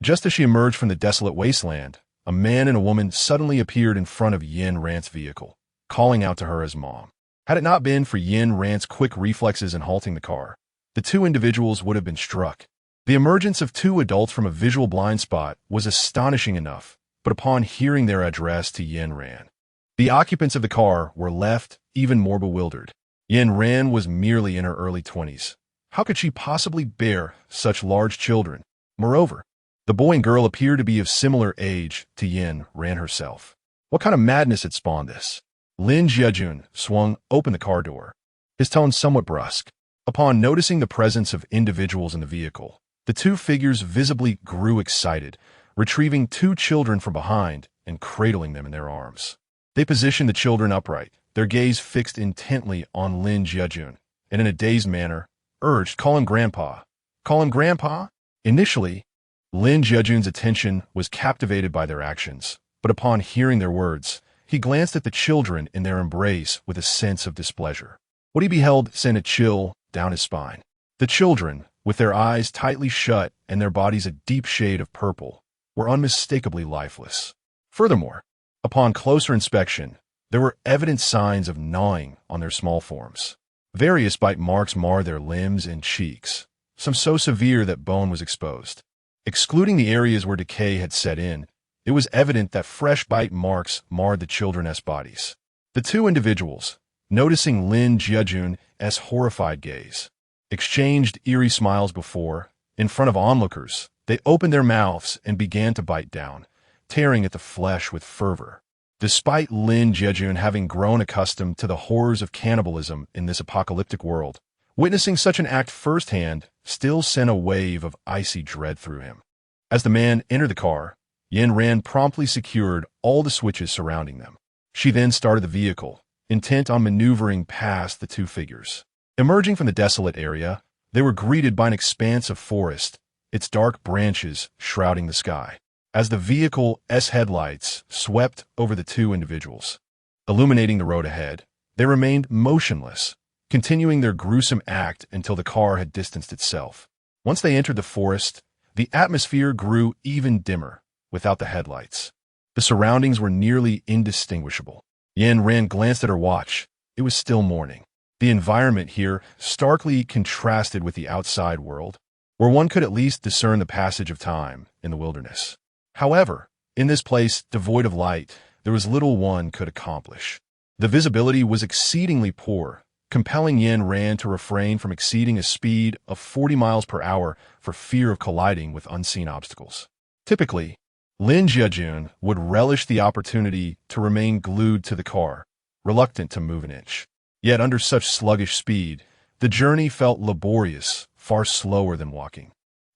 Just as she emerged from the desolate wasteland, a man and a woman suddenly appeared in front of Yin Ran's vehicle, calling out to her as mom. Had it not been for Yin Ran's quick reflexes in halting the car, the two individuals would have been struck. The emergence of two adults from a visual blind spot was astonishing enough, but upon hearing their address to Yin Ran, the occupants of the car were left even more bewildered. Yin Ran was merely in her early 20s. How could she possibly bear such large children? Moreover, the boy and girl appeared to be of similar age to Yin Ran herself. What kind of madness had spawned this? Lin Jiajun swung open the car door, his tone somewhat brusque. Upon noticing the presence of individuals in the vehicle, the two figures visibly grew excited, retrieving two children from behind and cradling them in their arms. They positioned the children upright, their gaze fixed intently on Lin Jiajun, and in a dazed manner, urged, "Call him Grandpa. Call him Grandpa." Initially, Lin Jiajun's attention was captivated by their actions, but upon hearing their words, he glanced at the children in their embrace with a sense of displeasure. What he beheld sent a chill down his spine. The children, with their eyes tightly shut and their bodies a deep shade of purple, were unmistakably lifeless. Furthermore, upon closer inspection, there were evident signs of gnawing on their small forms. Various bite marks marred their limbs and cheeks, some so severe that bone was exposed. Excluding the areas where decay had set in, it was evident that fresh bite marks marred the children's bodies. The two individuals, noticing Lin Jiajun's horrified gaze, exchanged eerie smiles before, in front of onlookers, they opened their mouths and began to bite down, tearing at the flesh with fervor. Despite Lin Jiajun having grown accustomed to the horrors of cannibalism in this apocalyptic world, witnessing such an act firsthand still sent a wave of icy dread through him. As the man entered the car, Yin Ran promptly secured all the switches surrounding them. She then started the vehicle, intent on maneuvering past the two figures. Emerging from the desolate area, they were greeted by an expanse of forest, its dark branches shrouding the sky. as the vehicle's headlights swept over the two individuals, illuminating the road ahead. They remained motionless, continuing their gruesome act until the car had distanced itself. Once they entered the forest, the atmosphere grew even dimmer without the headlights. The surroundings were nearly indistinguishable. Yan Ran glanced at her watch. It was still morning. The environment here starkly contrasted with the outside world, where one could at least discern the passage of time in the wilderness. However, in this place devoid of light, there was little one could accomplish. The visibility was exceedingly poor, compelling Yan Ran to refrain from exceeding a speed of 40 miles per hour for fear of colliding with unseen obstacles. Typically, Lin Jiajun would relish the opportunity to remain glued to the car, reluctant to move an inch. Yet under such sluggish speed, the journey felt laborious, far slower than walking.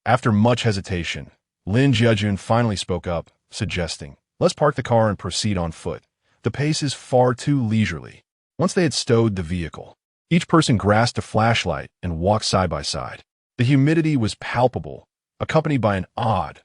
After much hesitation, Lin Jiajun finally spoke up, suggesting, "Let's park the car and proceed on foot. The pace is far too leisurely." Once they had stowed the vehicle, each person grasped a flashlight and walked side by side. The humidity was palpable, accompanied by an odd,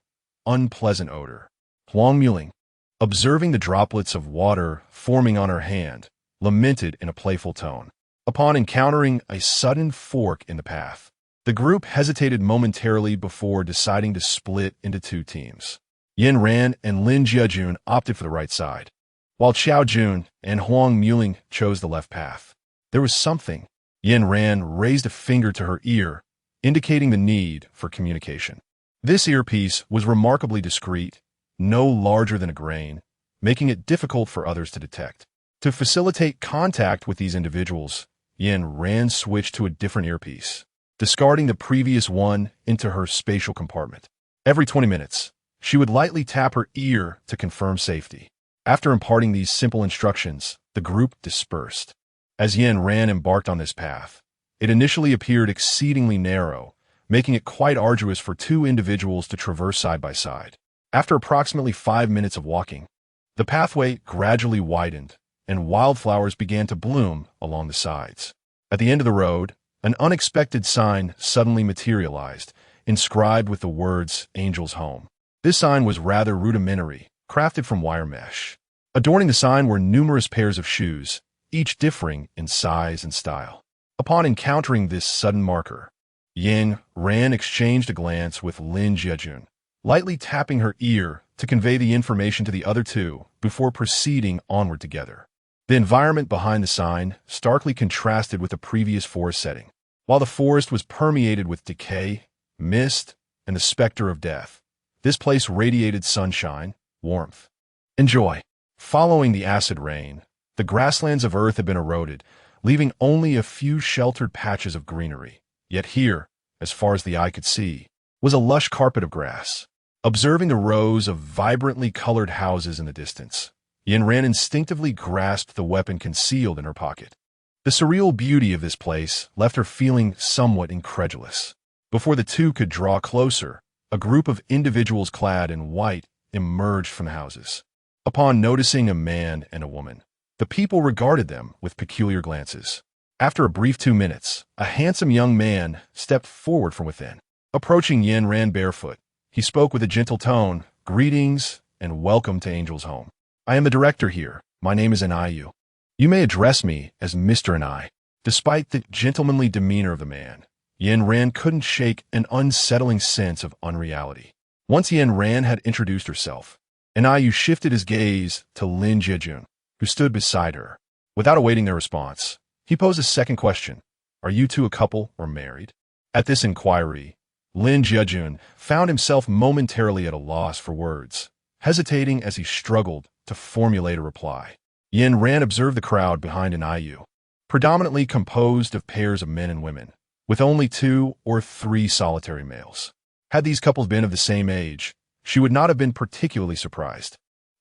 unpleasant odor. Huang Muling, observing the droplets of water forming on her hand, lamented in a playful tone. Upon encountering a sudden fork in the path, the group hesitated momentarily before deciding to split into two teams. Yin Ran and Lin Jiajun opted for the right side, while Xiao Jun and Huang Muling chose the left path. There was something. Yin Ran raised a finger to her ear, indicating the need for communication. This earpiece was remarkably discreet, no larger than a grain, making it difficult for others to detect. To facilitate contact with these individuals, Yin Ran switched to a different earpiece, discarding the previous one into her spatial compartment. Every 20 minutes, she would lightly tap her ear to confirm safety. After imparting these simple instructions, the group dispersed. As Yin Ran embarked on this path, it initially appeared exceedingly narrow, making it quite arduous for two individuals to traverse side by side. After approximately 5 minutes of walking, the pathway gradually widened, and wildflowers began to bloom along the sides. At the end of the road, an unexpected sign suddenly materialized, inscribed with the words "Angel's Home." This sign was rather rudimentary, crafted from wire mesh. Adorning the sign were numerous pairs of shoes, each differing in size and style. Upon encountering this sudden marker, Yin Ran exchanged a glance with Lin Jiajun, lightly tapping her ear to convey the information to the other two before proceeding onward together. The environment behind the sign starkly contrasted with the previous forest setting. While the forest was permeated with decay, mist, and the specter of death, this place radiated sunshine, warmth, and joy. Following the acid rain, the grasslands of Earth had been eroded, leaving only a few sheltered patches of greenery. Yet here, as far as the eye could see, was a lush carpet of grass. Observing the rows of vibrantly colored houses in the distance, Yin Ran instinctively grasped the weapon concealed in her pocket. The surreal beauty of this place left her feeling somewhat incredulous. Before the two could draw closer, a group of individuals clad in white emerged from the houses. Upon noticing a man and a woman, the people regarded them with peculiar glances. After a brief 2 minutes, a handsome young man stepped forward from within. Approaching Yin Ran barefoot, he spoke with a gentle tone, "Greetings and welcome to Angel's Home. I am the director here. My name is Anayu. You may address me as Mr. Anai." Despite the gentlemanly demeanor of the man, Yin Ran couldn't shake an unsettling sense of unreality. Once Yin Ran had introduced herself, Anayu shifted his gaze to Lin Jiajun, who stood beside her. Without awaiting their response, he posed a second question. "Are you two a couple or married?" At this inquiry, Lin Jiajun found himself momentarily at a loss for words, hesitating as he struggled to formulate a reply. Yin Ran observed the crowd behind Anayu, predominantly composed of pairs of men and women, with only 2 or 3 solitary males. Had these couples been of the same age, she would not have been particularly surprised.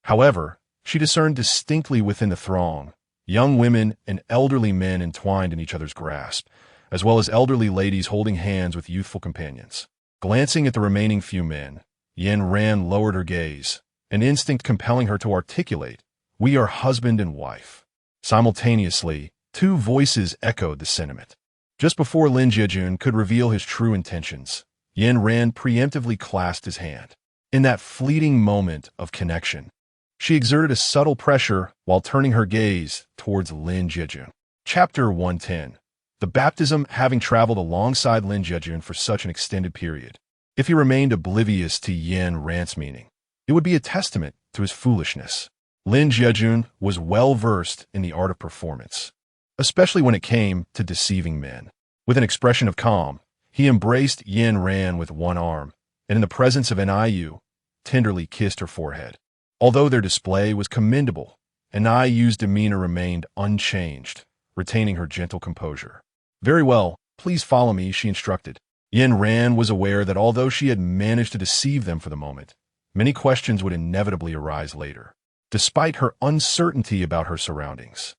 However, she discerned distinctly within the throng young women and elderly men entwined in each other's grasp, as well as elderly ladies holding hands with youthful companions. Glancing at the remaining few men, Yin Ran lowered her gaze, an instinct compelling her to articulate, "We are husband and wife." Simultaneously, 2 voices echoed the sentiment. Just before Lin Jiajun could reveal his true intentions, Yin Ran preemptively clasped his hand. In that fleeting moment of connection, she exerted a subtle pressure while turning her gaze towards Lin Jiejun. Chapter 110. The baptism. Having traveled alongside Lin Jiejun for such an extended period, if he remained oblivious to Yin Ran's meaning, it would be a testament to his foolishness. Lin Jiejun was well-versed in the art of performance, especially when it came to deceiving men. With an expression of calm, he embraced Yin Ran with one arm, and in the presence of Niu, tenderly kissed her forehead. Although their display was commendable, Niu's demeanor remained unchanged, retaining her gentle composure. "Very well, please follow me," she instructed. Yin Ran was aware that although she had managed to deceive them for the moment, many questions would inevitably arise later. Despite her uncertainty about her surroundings,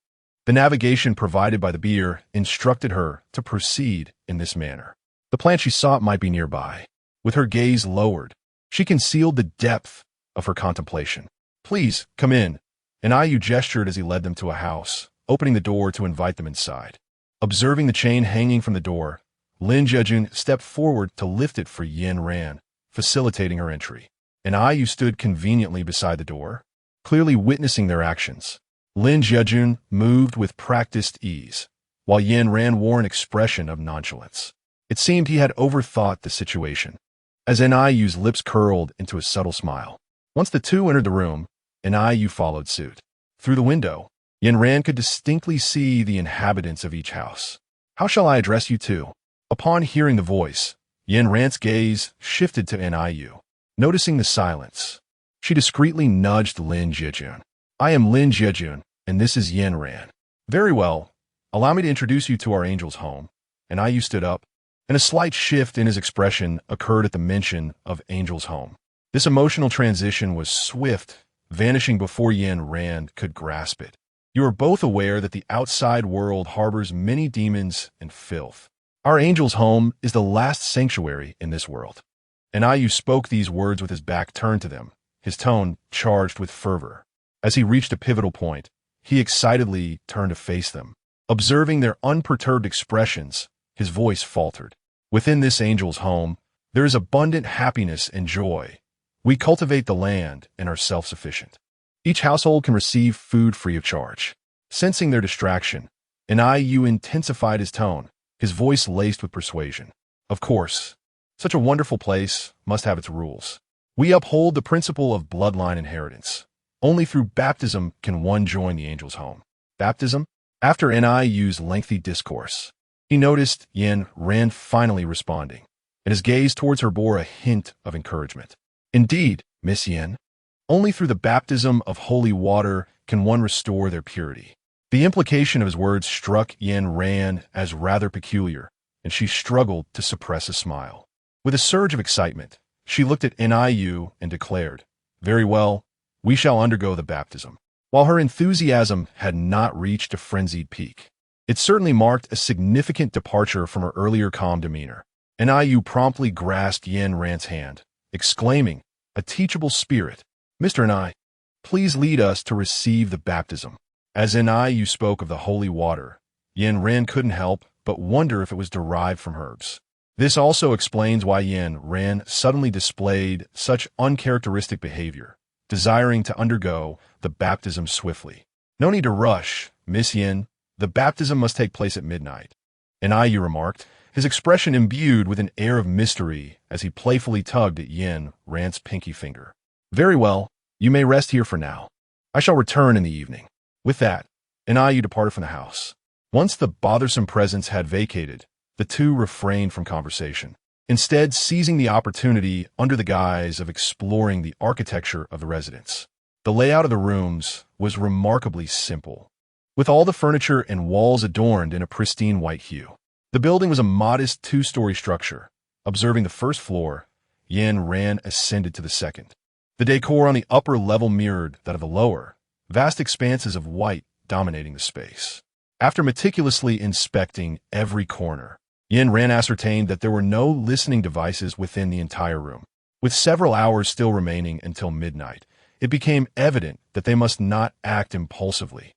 the navigation provided by the beer instructed her to proceed in this manner. The plant she sought might be nearby. With her gaze lowered, she concealed the depth of her contemplation. "Please, come in." Niu gestured as he led them to a house, opening the door to invite them inside. Observing the chain hanging from the door, Lin Jiejun stepped forward to lift it for Yin Ran, facilitating her entry. Niu stood conveniently beside the door, clearly witnessing their actions. Lin Jiejun moved with practiced ease, while Yin Ran wore an expression of nonchalance. It seemed he had overthought the situation, as Niu's lips curled into a subtle smile. Once the two entered the room, Niu followed suit. Through the window, Yin Ran could distinctly see the inhabitants of each house. "How shall I address you two?" Upon hearing the voice, Yin Ran's gaze shifted to Niu. Noticing the silence, she discreetly nudged Lin Jiejun. "I am Lin Jiejun, and this is Yin Ran." "Very well. Allow me to introduce you to our angel's home." Niu stood up, and a slight shift in his expression occurred at the mention of angel's home. This emotional transition was swift, vanishing before Yin Ran could grasp it. "You are both aware that the outside world harbors many demons and filth. Our angel's home is the last sanctuary in this world." Niu spoke these words with his back turned to them, his tone charged with fervor. As he reached a pivotal point, he excitedly turned to face them. Observing their unperturbed expressions, his voice faltered. "Within this angel's home, there is abundant happiness and joy. We cultivate the land and are self-sufficient. Each household can receive food free of charge." Sensing their distraction, Niu intensified his tone, his voice laced with persuasion. "Of course, such a wonderful place must have its rules. We uphold the principle of bloodline inheritance. Only through baptism can one join the angel's home." "Baptism?" After Niu's lengthy discourse, he noticed Yin Ran finally responding, and his gaze towards her bore a hint of encouragement. "Indeed, Miss Yin. Only through the baptism of holy water can one restore their purity." The implication of his words struck Yin Ran as rather peculiar, and she struggled to suppress a smile. With a surge of excitement, she looked at Niu and declared, "Very well, we shall undergo the baptism." While her enthusiasm had not reached a frenzied peak, it certainly marked a significant departure from her earlier calm demeanor. Niu promptly grasped Yin Ran's hand, exclaiming, "A teachable spirit. Mr. Ni, please lead us to receive the baptism." As Niu spoke of the holy water, Yin Ran couldn't help but wonder if it was derived from herbs. This also explains why Yin Ran suddenly displayed such uncharacteristic behavior, desiring to undergo the baptism swiftly. "No need to rush, Miss Yin. The baptism must take place at midnight," Niu remarked, his expression imbued with an air of mystery as he playfully tugged at Yin Ran's pinky finger. "Very well, you may rest here for now. I shall return in the evening." With that, Niu departed from the house. Once the bothersome presence had vacated, the two refrained from conversation, instead seizing the opportunity under the guise of exploring the architecture of the residence. The layout of the rooms was remarkably simple, with all the furniture and walls adorned in a pristine white hue. The building was a modest two-story structure. Observing the first floor, Yin Ran ascended to the second. The decor on the upper level mirrored that of the lower, vast expanses of white dominating the space. After meticulously inspecting every corner, Yin Ran ascertained that there were no listening devices within the entire room. With several hours still remaining until midnight, it became evident that they must not act impulsively.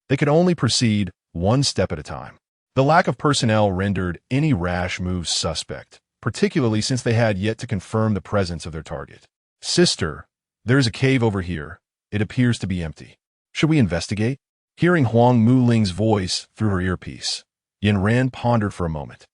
They could only proceed one step at a time. The lack of personnel rendered any rash moves suspect, particularly since they had yet to confirm the presence of their target. Sister, there is a cave over here. It appears to be empty. Should we investigate? Hearing Huang Muling's voice through her earpiece, Yin Ran pondered for a moment.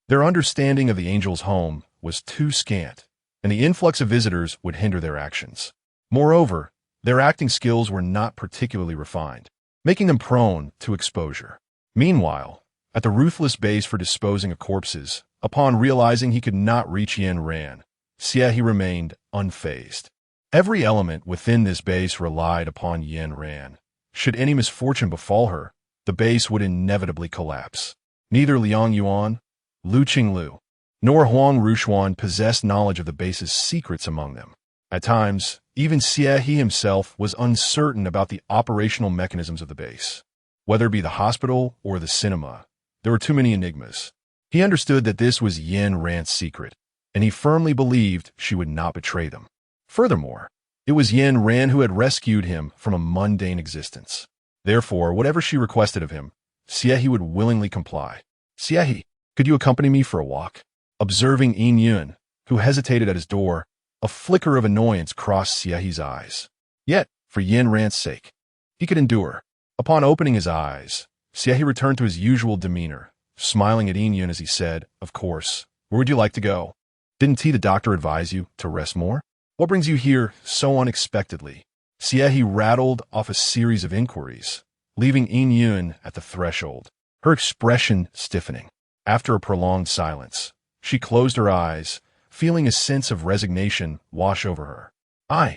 Their understanding of the angel's home was too scant, and the influx of visitors would hinder their actions. Moreover, their acting skills were not particularly refined, making them prone to exposure. Meanwhile, at the ruthless base for disposing of corpses, upon realizing he could not reach Yin Ran, Xie remained unfazed. Every element within this base relied upon Yin Ran. Should any misfortune befall her, the base would inevitably collapse. Neither Liang Yuan, Lu Qinglu, nor Huang Rushuan possessed knowledge of the base's secrets among them. At times, even Xie himself was uncertain about the operational mechanisms of the base. Whether it be the hospital or the cinema, there were too many enigmas. He understood that this was Yin Ran's secret, and he firmly believed she would not betray them. Furthermore, it was Yin Ran who had rescued him from a mundane existence. Therefore, whatever she requested of him, Xie would willingly comply. Xie, could you accompany me for a walk? Observing Yin Yun, who hesitated at his door, a flicker of annoyance crossed Xie's eyes. Yet, for Yin Ran's sake, he could endure. Upon opening his eyes, Xie returned to his usual demeanor, smiling at Yin Yun as he said, "Of course. Where would you like to go? Didn't the doctor advise you to rest more? What brings you here so unexpectedly?" Xie rattled off a series of inquiries, leaving Yin Yun at the threshold, her expression stiffening. After a prolonged silence, she closed her eyes, feeling a sense of resignation wash over her. I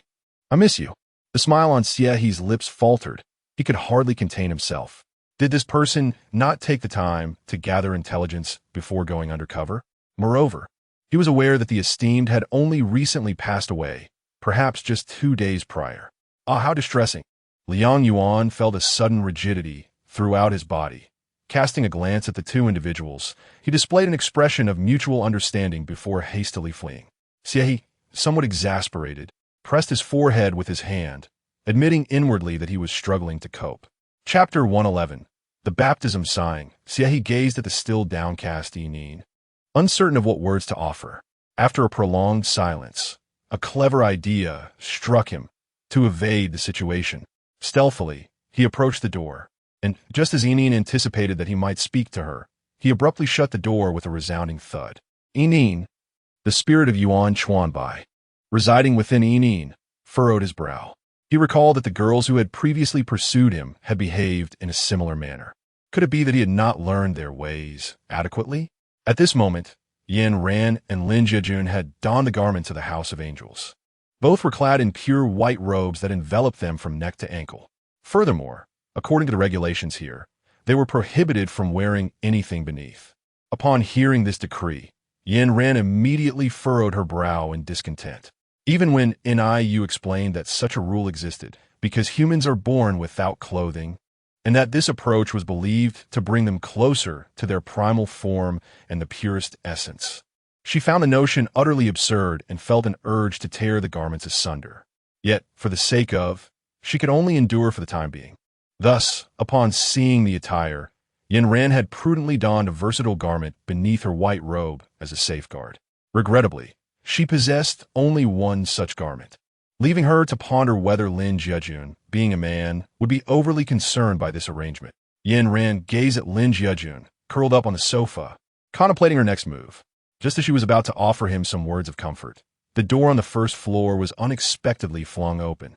miss you." The smile on Xie's lips faltered. He could hardly contain himself. Did this person not take the time to gather intelligence before going undercover? Moreover, he was aware that the esteemed had only recently passed away, perhaps just 2 days prior. How distressing. Liang Yuan felt a sudden rigidity throughout his body. Casting a glance at the two individuals, he displayed an expression of mutual understanding before hastily fleeing. Xie, somewhat exasperated, pressed his forehead with his hand, admitting inwardly that he was struggling to cope. Chapter 111. The Baptism Sighing. Xie gazed at the still downcast Yin, uncertain of what words to offer. After a prolonged silence, a clever idea struck him to evade the situation. Stealthily, he approached the door, and just as Yin anticipated that he might speak to her, he abruptly shut the door with a resounding thud. Yin, the spirit of Yuan Chuanbai, residing within Yin, furrowed his brow. He recalled that the girls who had previously pursued him had behaved in a similar manner. Could it be that he had not learned their ways adequately? At this moment, Yin Ran and Lin Jiejun had donned the garments of the House of Angels. Both were clad in pure white robes that enveloped them from neck to ankle. Furthermore, according to the regulations here, they were prohibited from wearing anything beneath. Upon hearing this decree, Yin Ran immediately furrowed her brow in discontent. Even when NIU explained that such a rule existed because humans are born without clothing, and that this approach was believed to bring them closer to their primal form and the purest essence. She found the notion utterly absurd and felt an urge to tear the garments asunder. Yet, for the sake of, she could only endure for the time being. Thus, upon seeing the attire, Yin Ran had prudently donned a versatile garment beneath her white robe as a safeguard. Regrettably, she possessed only one such garment, leaving her to ponder whether Lin Jiejun, being a man, would be overly concerned by this arrangement. Yin Ran gazed at Lin Jiejun, curled up on the sofa, contemplating her next move. Just as she was about to offer him some words of comfort, the door on the first floor was unexpectedly flung open.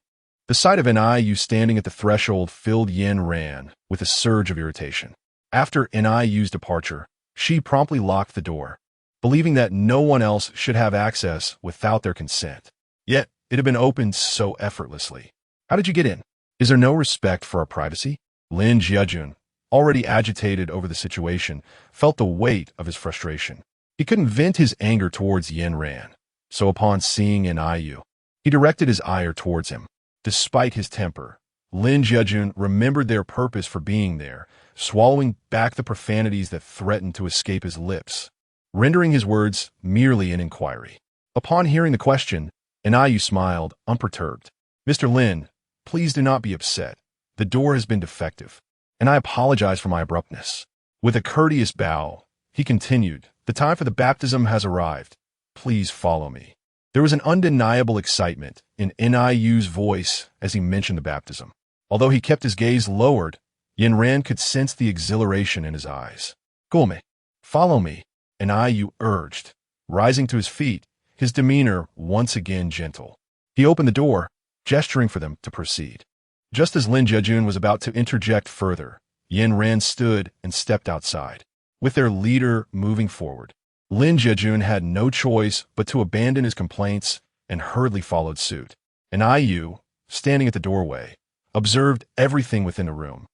The sight of NIU standing at the threshold filled Yin Ran with a surge of irritation. After NIU's departure, she promptly locked the door, believing that no one else should have access without their consent. Yet, it had been opened so effortlessly. How did you get in? Is there no respect for our privacy? Lin Jiejun, already agitated over the situation, felt the weight of his frustration. He couldn't vent his anger towards Yin Ran, so upon seeing NIU, he directed his ire towards him. Despite his temper, Lin Jiejun remembered their purpose for being there, swallowing back the profanities that threatened to escape his lips, rendering his words merely an inquiry. Upon hearing the question, NIU smiled, unperturbed. "Mr. Lin, please do not be upset. The door has been defective, and I apologize for my abruptness." With a courteous bow, he continued, "The time for the baptism has arrived. Please follow me." There was an undeniable excitement in Niu's voice as he mentioned the baptism. Although he kept his gaze lowered, Yin Ran could sense the exhilaration in his eyes. "Gulme, follow me," Niu urged, rising to his feet, his demeanor once again gentle. He opened the door, gesturing for them to proceed. Just as Lin Jiajun was about to interject further, Yin Ran stood and stepped outside. With their leader moving forward, Lin Jiajun had no choice but to abandon his complaints and hurriedly followed suit. Niu, standing at the doorway, observed everything within the room,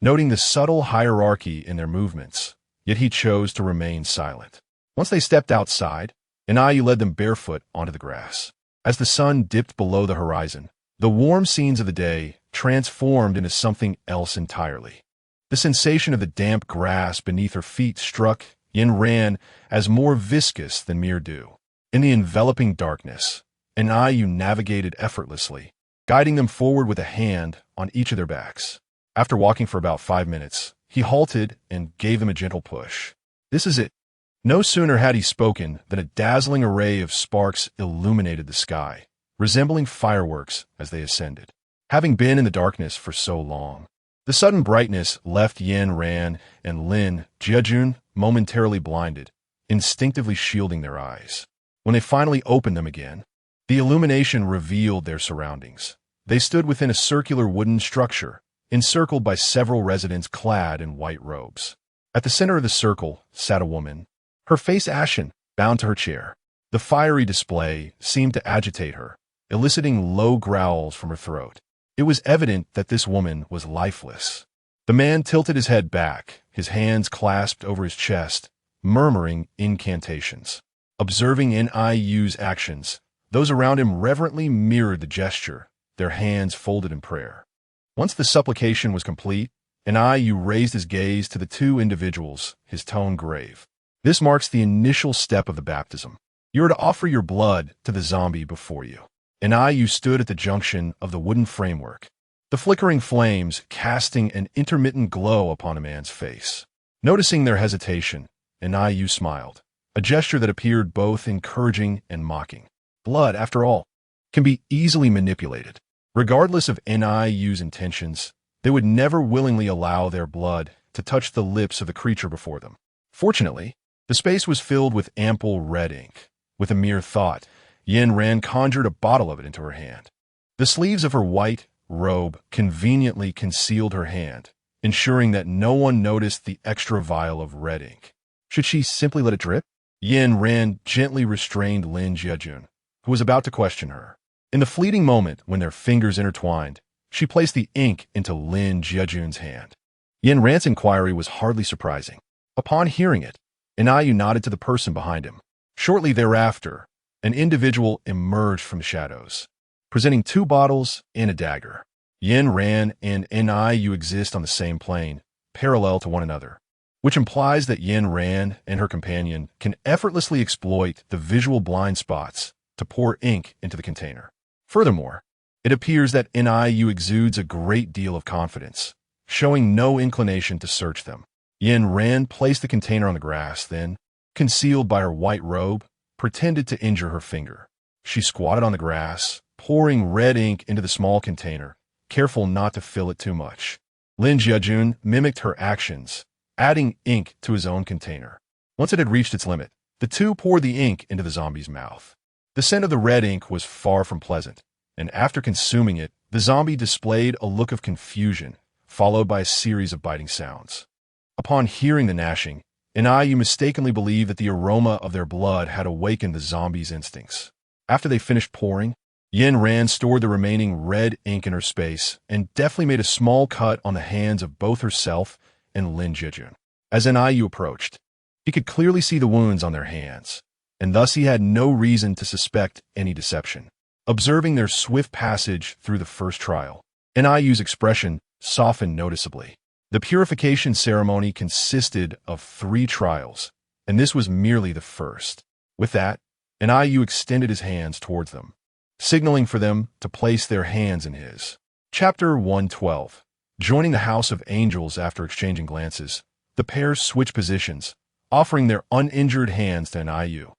noting the subtle hierarchy in their movements, yet he chose to remain silent. Once they stepped outside, Niu led them barefoot onto the grass. As the sun dipped below the horizon, the warm scenes of the day transformed into something else entirely. The sensation of the damp grass beneath her feet struck Yin Ran as more viscous than mere dew. In the enveloping darkness, Niu navigated effortlessly, guiding them forward with a hand on each of their backs. After walking for about 5 minutes, he halted and gave them a gentle push. "This is it." No sooner had he spoken than a dazzling array of sparks illuminated the sky, resembling fireworks as they ascended. Having been in the darkness for so long, the sudden brightness left Yin Ran and Lin Jiajun momentarily blinded, instinctively shielding their eyes. When they finally opened them again, the illumination revealed their surroundings. They stood within a circular wooden structure, encircled by several residents clad in white robes. At the center of the circle sat a woman, her face ashen, bound to her chair. The fiery display seemed to agitate her, eliciting low growls from her throat. It was evident that this woman was lifeless. The man tilted his head back, his hands clasped over his chest, murmuring incantations. Observing Niu's actions, those around him reverently mirrored the gesture, their hands folded in prayer. Once the supplication was complete, Niu raised his gaze to the two individuals, his tone grave. "This marks the initial step of the baptism. You are to offer your blood to the zombie before you." Niu stood at the junction of the wooden framework, the flickering flames casting an intermittent glow upon a man's face. Noticing their hesitation, Niu smiled, a gesture that appeared both encouraging and mocking. Blood, after all, can be easily manipulated. Regardless of Niu's intentions, they would never willingly allow their blood to touch the lips of the creature before them. Fortunately, the space was filled with ample red ink. With a mere thought, Yin Ran conjured a bottle of it into her hand. The sleeves of her white robe conveniently concealed her hand, ensuring that no one noticed the extra vial of red ink. Should she simply let it drip? Yin Ran gently restrained Lin Jiajun, who was about to question her. In the fleeting moment when their fingers intertwined, she placed the ink into Lin Jiajun's hand. Yin Ran's inquiry was hardly surprising. Upon hearing it, Niu nodded to the person behind him. Shortly thereafter, an individual emerged from the shadows, presenting 2 bottles and a dagger. Yin Ran and Niu exist on the same plane, parallel to one another, which implies that Yin Ran and her companion can effortlessly exploit the visual blind spots to pour ink into the container. Furthermore, it appears that Niu exudes a great deal of confidence, showing no inclination to search them. Yin Ran placed the container on the grass, then, concealed by her white robe, pretended to injure her finger. She squatted on the grass, pouring red ink into the small container, careful not to fill it too much. Lin Jiajun mimicked her actions, adding ink to his own container. Once it had reached its limit, the two poured the ink into the zombie's mouth. The scent of the red ink was far from pleasant, and after consuming it, the zombie displayed a look of confusion, followed by a series of biting sounds. Upon hearing the gnashing, Niu mistakenly believed that the aroma of their blood had awakened the zombie's instincts. After they finished pouring, Yin Ran stored the remaining red ink in her space and deftly made a small cut on the hands of both herself and Lin Jiajun. As Niu approached, he could clearly see the wounds on their hands, and thus he had no reason to suspect any deception. Observing their swift passage through the first trial, Niu's expression softened noticeably. The purification ceremony consisted of 3 trials, and this was merely the first. With that, Niu extended his hands towards them, signaling for them to place their hands in his. Chapter 112. Joining the House of Angels after exchanging glances, the pair switched positions, offering their uninjured hands to Niu.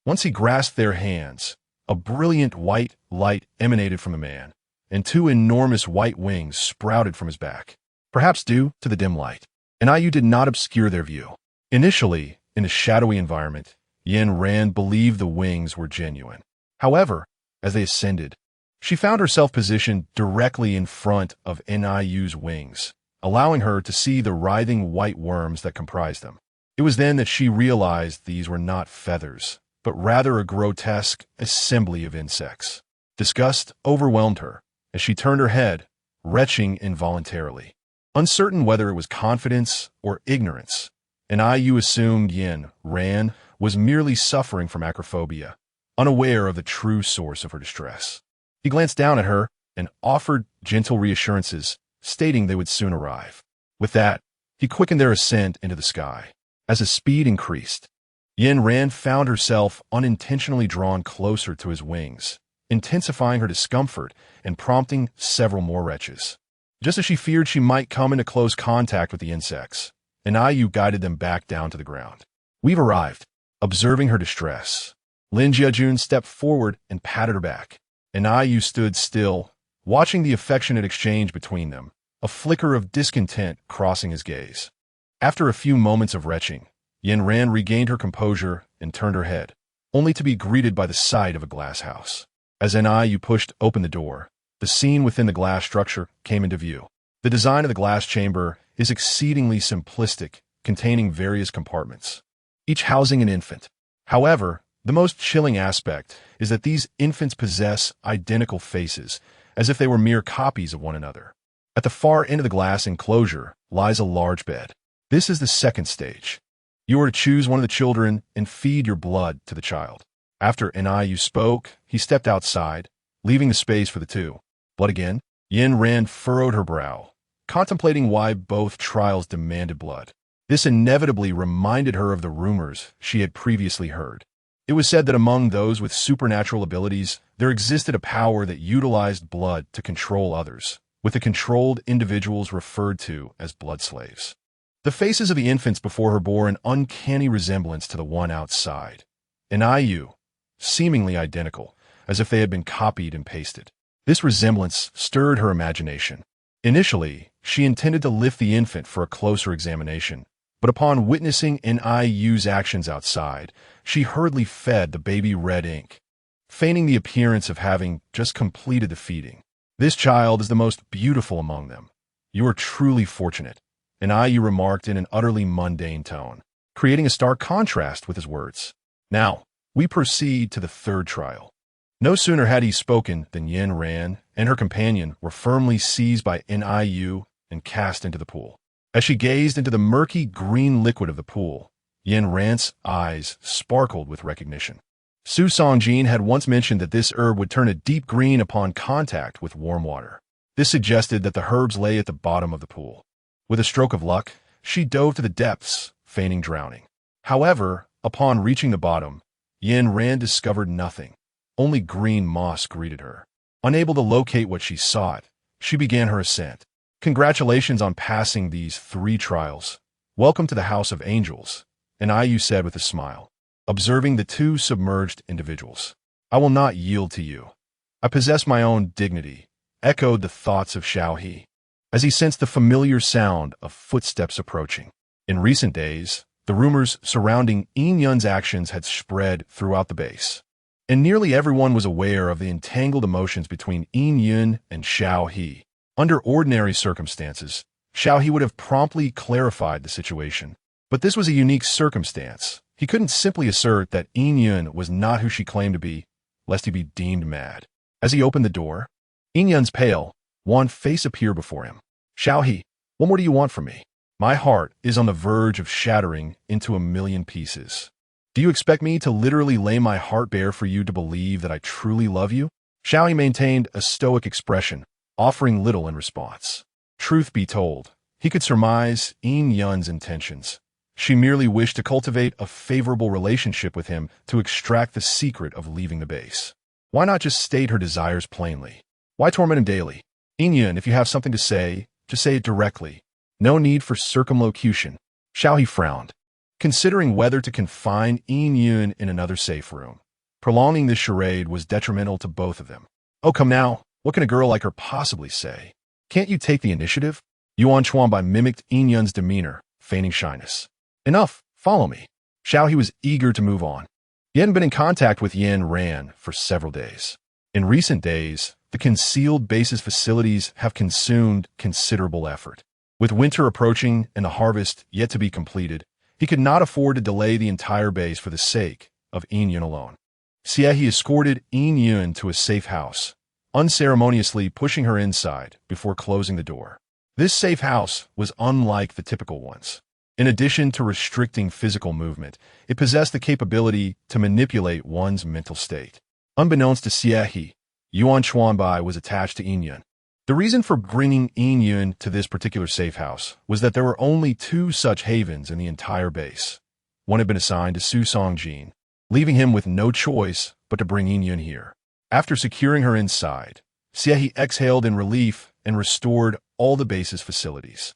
Once he grasped their hands, A brilliant white light emanated from the man, and two enormous white wings sprouted from his back, perhaps due to the dim light. Enhancement did not obscure their view. Initially, in a shadowy environment, Yin Ran believed the wings were genuine. However, as they ascended, she found herself positioned directly in front of Enhanced's wings, allowing her to see the writhing white worms that comprised them. It was then that she realized these were not feathers, but rather a grotesque assembly of insects. Disgust overwhelmed her as she turned her head, retching involuntarily. Uncertain whether it was confidence or ignorance, Enhanced assumed Yin Ran was merely suffering from acrophobia, unaware of the true source of her distress. He glanced down at her and offered gentle reassurances, stating they would soon arrive. With that, he quickened their ascent into the sky. As his speed increased, Yin Ran found herself unintentionally drawn closer to his wings, intensifying her discomfort and prompting several more retches. Just as she feared she might come into close contact with the insects, Enhanced guided them back down to the ground. "We've arrived." Observing her distress, Lin Jiajun stepped forward and patted her back. Enhanced stood still, watching the affectionate exchange between them, a flicker of discontent crossing his gaze. After a few moments of retching, Yin Ran regained her composure and turned her head, only to be greeted by the sight of a glass house. As Enhanced pushed open the door, the scene within the glass structure came into view. The design of the glass chamber is exceedingly simplistic, containing various compartments, each housing an infant. However, the most chilling aspect is that these infants possess identical faces, as if they were mere copies of one another. At the far end of the glass enclosure lies a large bed. This is the second stage. You are to choose one of the children and feed your blood to the child. After Enhanced spoke, he stepped outside, leaving the space for the two. Blood again? Yin Ran furrowed her brow, contemplating why both trials demanded blood. This inevitably reminded her of the rumors she had previously heard. It was said that among those with supernatural abilities, there existed a power that utilized blood to control others, with the controlled individuals referred to as blood slaves. The faces of the infants before her bore an uncanny resemblance to the one outside. Enhanced, seemingly identical, as if they had been copied and pasted. This resemblance stirred her imagination. Initially, she intended to lift the infant for a closer examination, but upon witnessing Enhanced's actions outside, she hurriedly fed the baby red ink, feigning the appearance of having just completed the feeding. "This child is the most beautiful among them. You are truly fortunate," Enhanced remarked in an utterly mundane tone, creating a stark contrast with his words. "Now, we proceed to the third trial." No sooner had he spoken than Yin Ran and her companion were firmly seized by Enhanced and cast into the pool. As she gazed into the murky green liquid of the pool, Yin Ran's eyes sparkled with recognition. Su Songjin had once mentioned that this herb would turn a deep green upon contact with warm water. This suggested that the herbs lay at the bottom of the pool. With a stroke of luck, she dove to the depths, feigning drowning. However, upon reaching the bottom, Yin Ran discovered nothing. Only green moss greeted her. Unable to locate what she sought, she began her ascent. "Congratulations on passing these 3 trials. Welcome to the House of Angels," Enhanced said with a smile, observing the 2 submerged individuals. "I will not yield to you. I possess my own dignity," echoed the thoughts of Xiaohe, as he sensed the familiar sound of footsteps approaching. In recent days, the rumors surrounding Yin Yun's actions had spread throughout the base, and nearly everyone was aware of the entangled emotions between Yin Yun and Xiaohe. Under ordinary circumstances, Xiaohe would have promptly clarified the situation. But this was a unique circumstance. He couldn't simply assert that Yin Yun was not who she claimed to be, lest he be deemed mad. As he opened the door, Yin Yun's pale, wan face appeared before him. "Xiaohe, what more do you want from me? My heart is on the verge of shattering into a million pieces. Do you expect me to literally lay my heart bare for you to believe that I truly love you?" Xiaohe maintained a stoic expression, offering little in response. Truth be told, he could surmise Yin Yun's intentions. She merely wished to cultivate a favorable relationship with him to extract the secret of leaving the base. Why not just state her desires plainly? Why torment him daily? "Yin Yun, if you have something to say, just say it directly. No need for circumlocution." Xiaohe frowned, considering whether to confine Yin Yun in another safe room. Prolonging this charade was detrimental to both of them. Oh, come now, what can a girl like her possibly say? Can't you take the initiative? Yuan Chuanbai mimicked Yin Yun's demeanor, feigning shyness. Enough, follow me. Xiao He was eager to move on. He hadn't been in contact with Yin Ran for several days. In recent days, the concealed base's facilities have consumed considerable effort. With winter approaching and the harvest yet to be completed, he could not afford to delay the entire base for the sake of Yin Yun alone. He escorted Yin Yun to a safe house, unceremoniously pushing her inside before closing the door. This safe house was unlike the typical ones. In addition to restricting physical movement, it possessed the capability to manipulate one's mental state. Unbeknownst to He, Yuan Chuanbai was attached to Yin Yun. The reason for bringing Yin Yun to this particular safe house was that there were only 2 such havens in the entire base. One had been assigned to Su Songjin, leaving him with no choice but to bring Yin Yun here. After securing her inside, He exhaled in relief and restored all the base's facilities.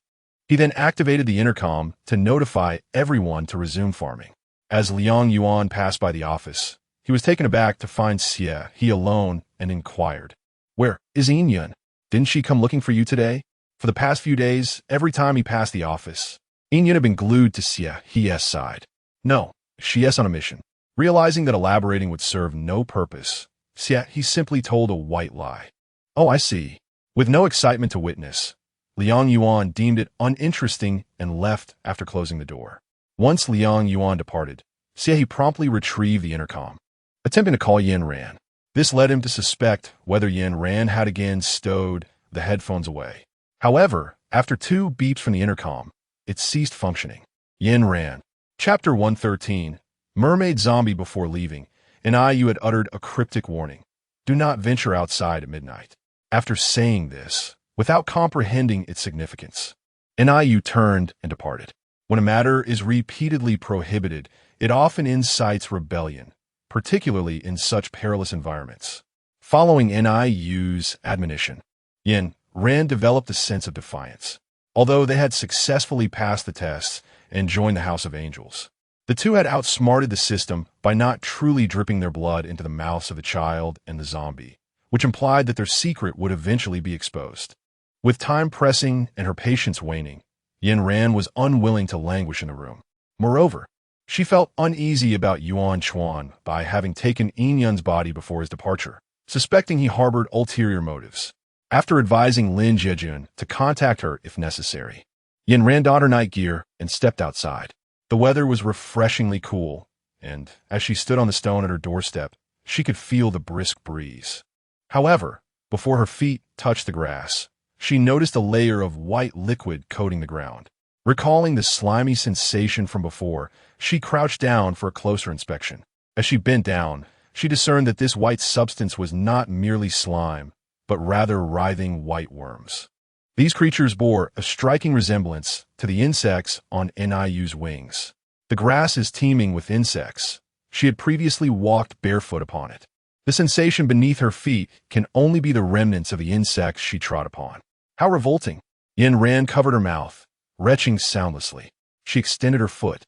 He then activated the intercom to notify everyone to resume farming. As Liang Yuan passed by the office, he was taken aback to find He alone and inquired, "Where is Yin Yun? Didn't she come looking for you today?" For the past few days, every time he passed the office, Yin Yun had been glued to He's side. No, she's on a mission. Realizing that elaborating would serve no purpose, he simply told a white lie. Oh, I see. With no excitement to witness, Liang Yuan deemed it uninteresting and left after closing the door. Once Liang Yuan departed, He promptly retrieved the intercom, attempting to call Yin Ran. This led him to suspect whether Yin Ran had again stowed the headphones away. However, after 2 beeps from the intercom, it ceased functioning. Yin Ran. Chapter 113. Mermaid Zombie. Before leaving, you had uttered a cryptic warning. Do not venture outside at midnight. After saying this, without comprehending its significance, you turned and departed. When a matter is repeatedly prohibited, it often incites rebellion, particularly in such perilous environments. Following NIU's admonition, Yin Ran developed a sense of defiance. Although they had successfully passed the tests and joined the House of Angels, the 2 had outsmarted the system by not truly dripping their blood into the mouths of the child and the zombie, which implied that their secret would eventually be exposed. With time pressing and her patience waning, Yin Ran was unwilling to languish in the room. Moreover, she felt uneasy about Yuan Chuan by having taken Yin Yun's body before his departure, suspecting he harbored ulterior motives. After advising Lin Jiejun to contact her if necessary, Yin Ran donned her night gear and stepped outside. The weather was refreshingly cool, and as she stood on the stone at her doorstep, she could feel the brisk breeze. However, before her feet touched the grass, she noticed a layer of white liquid coating the ground. Recalling the slimy sensation from before, she crouched down for a closer inspection. As she bent down, she discerned that this white substance was not merely slime, but rather writhing white worms. These creatures bore a striking resemblance to the insects on NIU's wings. The grass is teeming with insects. She had previously walked barefoot upon it. The sensation beneath her feet can only be the remnants of the insects she trod upon. How revolting! Yin Ran covered her mouth, retching soundlessly. She extended her foot,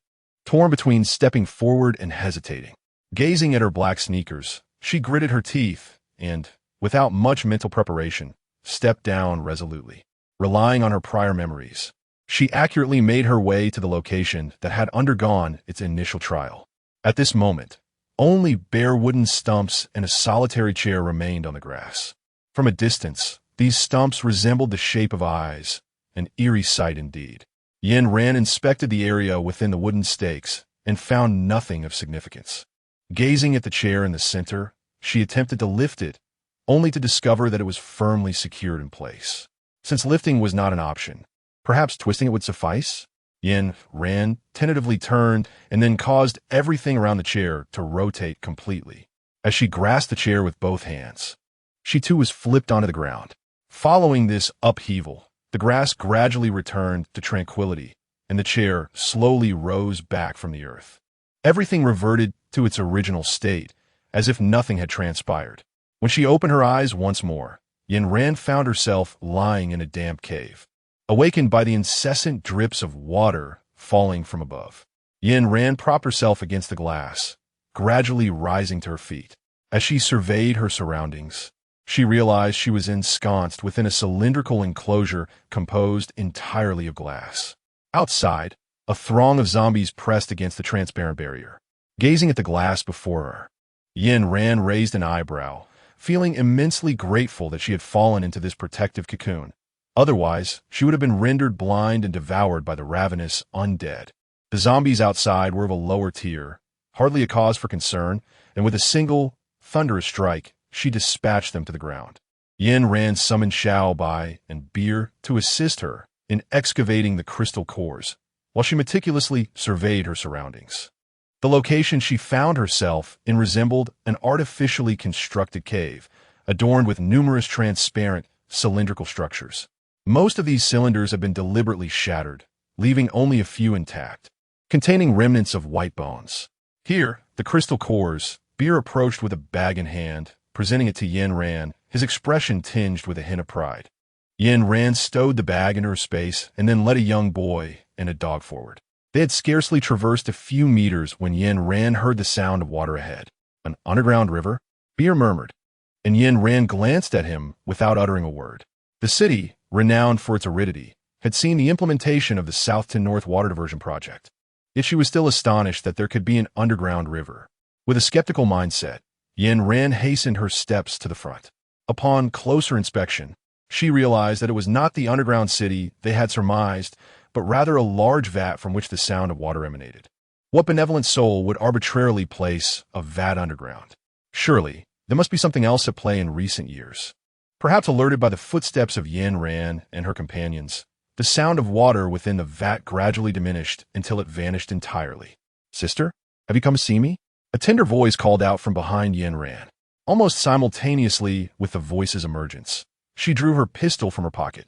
torn between stepping forward and hesitating. Gazing at her black sneakers, she gritted her teeth and, without much mental preparation, stepped down resolutely. Relying on her prior memories, she accurately made her way to the location that had undergone its initial trial. At this moment, only bare wooden stumps and a solitary chair remained on the grass. From a distance, these stumps resembled the shape of eyes, an eerie sight indeed. Yin Ran inspected the area within the wooden stakes and found nothing of significance. Gazing at the chair in the center, she attempted to lift it, only to discover that it was firmly secured in place. Since lifting was not an option, perhaps twisting it would suffice? Yin Ran tentatively turned and then caused everything around the chair to rotate completely. As she grasped the chair with both hands, she too was flipped onto the ground. Following this upheaval, the grass gradually returned to tranquility, and the chair slowly rose back from the earth. Everything reverted to its original state, as if nothing had transpired. When she opened her eyes once more, Yin Ran found herself lying in a damp cave, awakened by the incessant drips of water falling from above. Yin Ran propped herself against the glass, gradually rising to her feet. As she surveyed her surroundings, she realized she was ensconced within a cylindrical enclosure composed entirely of glass. Outside, a throng of zombies pressed against the transparent barrier. Gazing at the glass before her, Yin Ran raised an eyebrow, feeling immensely grateful that she had fallen into this protective cocoon. Otherwise, she would have been rendered blind and devoured by the ravenous undead. The zombies outside were of a lower tier, hardly a cause for concern, and with a single, thunderous strike, she dispatched them to the ground. Yin Ran summoned Xiao Bai and Beer to assist her in excavating the crystal cores, while she meticulously surveyed her surroundings. The location she found herself in resembled an artificially constructed cave, adorned with numerous transparent, cylindrical structures. Most of these cylinders had been deliberately shattered, leaving only a few intact, containing remnants of white bones. Here, the crystal cores, Beer approached with a bag in hand, presenting it to Yin Ran, his expression tinged with a hint of pride. Yin Ran stowed the bag into her space and then led a young boy and a dog forward. They had scarcely traversed a few meters when Yin Ran heard the sound of water ahead. An underground river? Beer murmured, and Yin Ran glanced at him without uttering a word. The city, renowned for its aridity, had seen the implementation of the South to North Water Diversion Project. Yet she was still astonished that there could be an underground river. With a skeptical mindset, Yin Ran hastened her steps to the front. Upon closer inspection, she realized that it was not the underground city they had surmised, but rather a large vat from which the sound of water emanated. What benevolent soul would arbitrarily place a vat underground? Surely, there must be something else at play in recent years. Perhaps alerted by the footsteps of Yin Ran and her companions, the sound of water within the vat gradually diminished until it vanished entirely. "Sister, have you come to see me?" A tender voice called out from behind Yin Ran. Almost simultaneously with the voice's emergence, she drew her pistol from her pocket,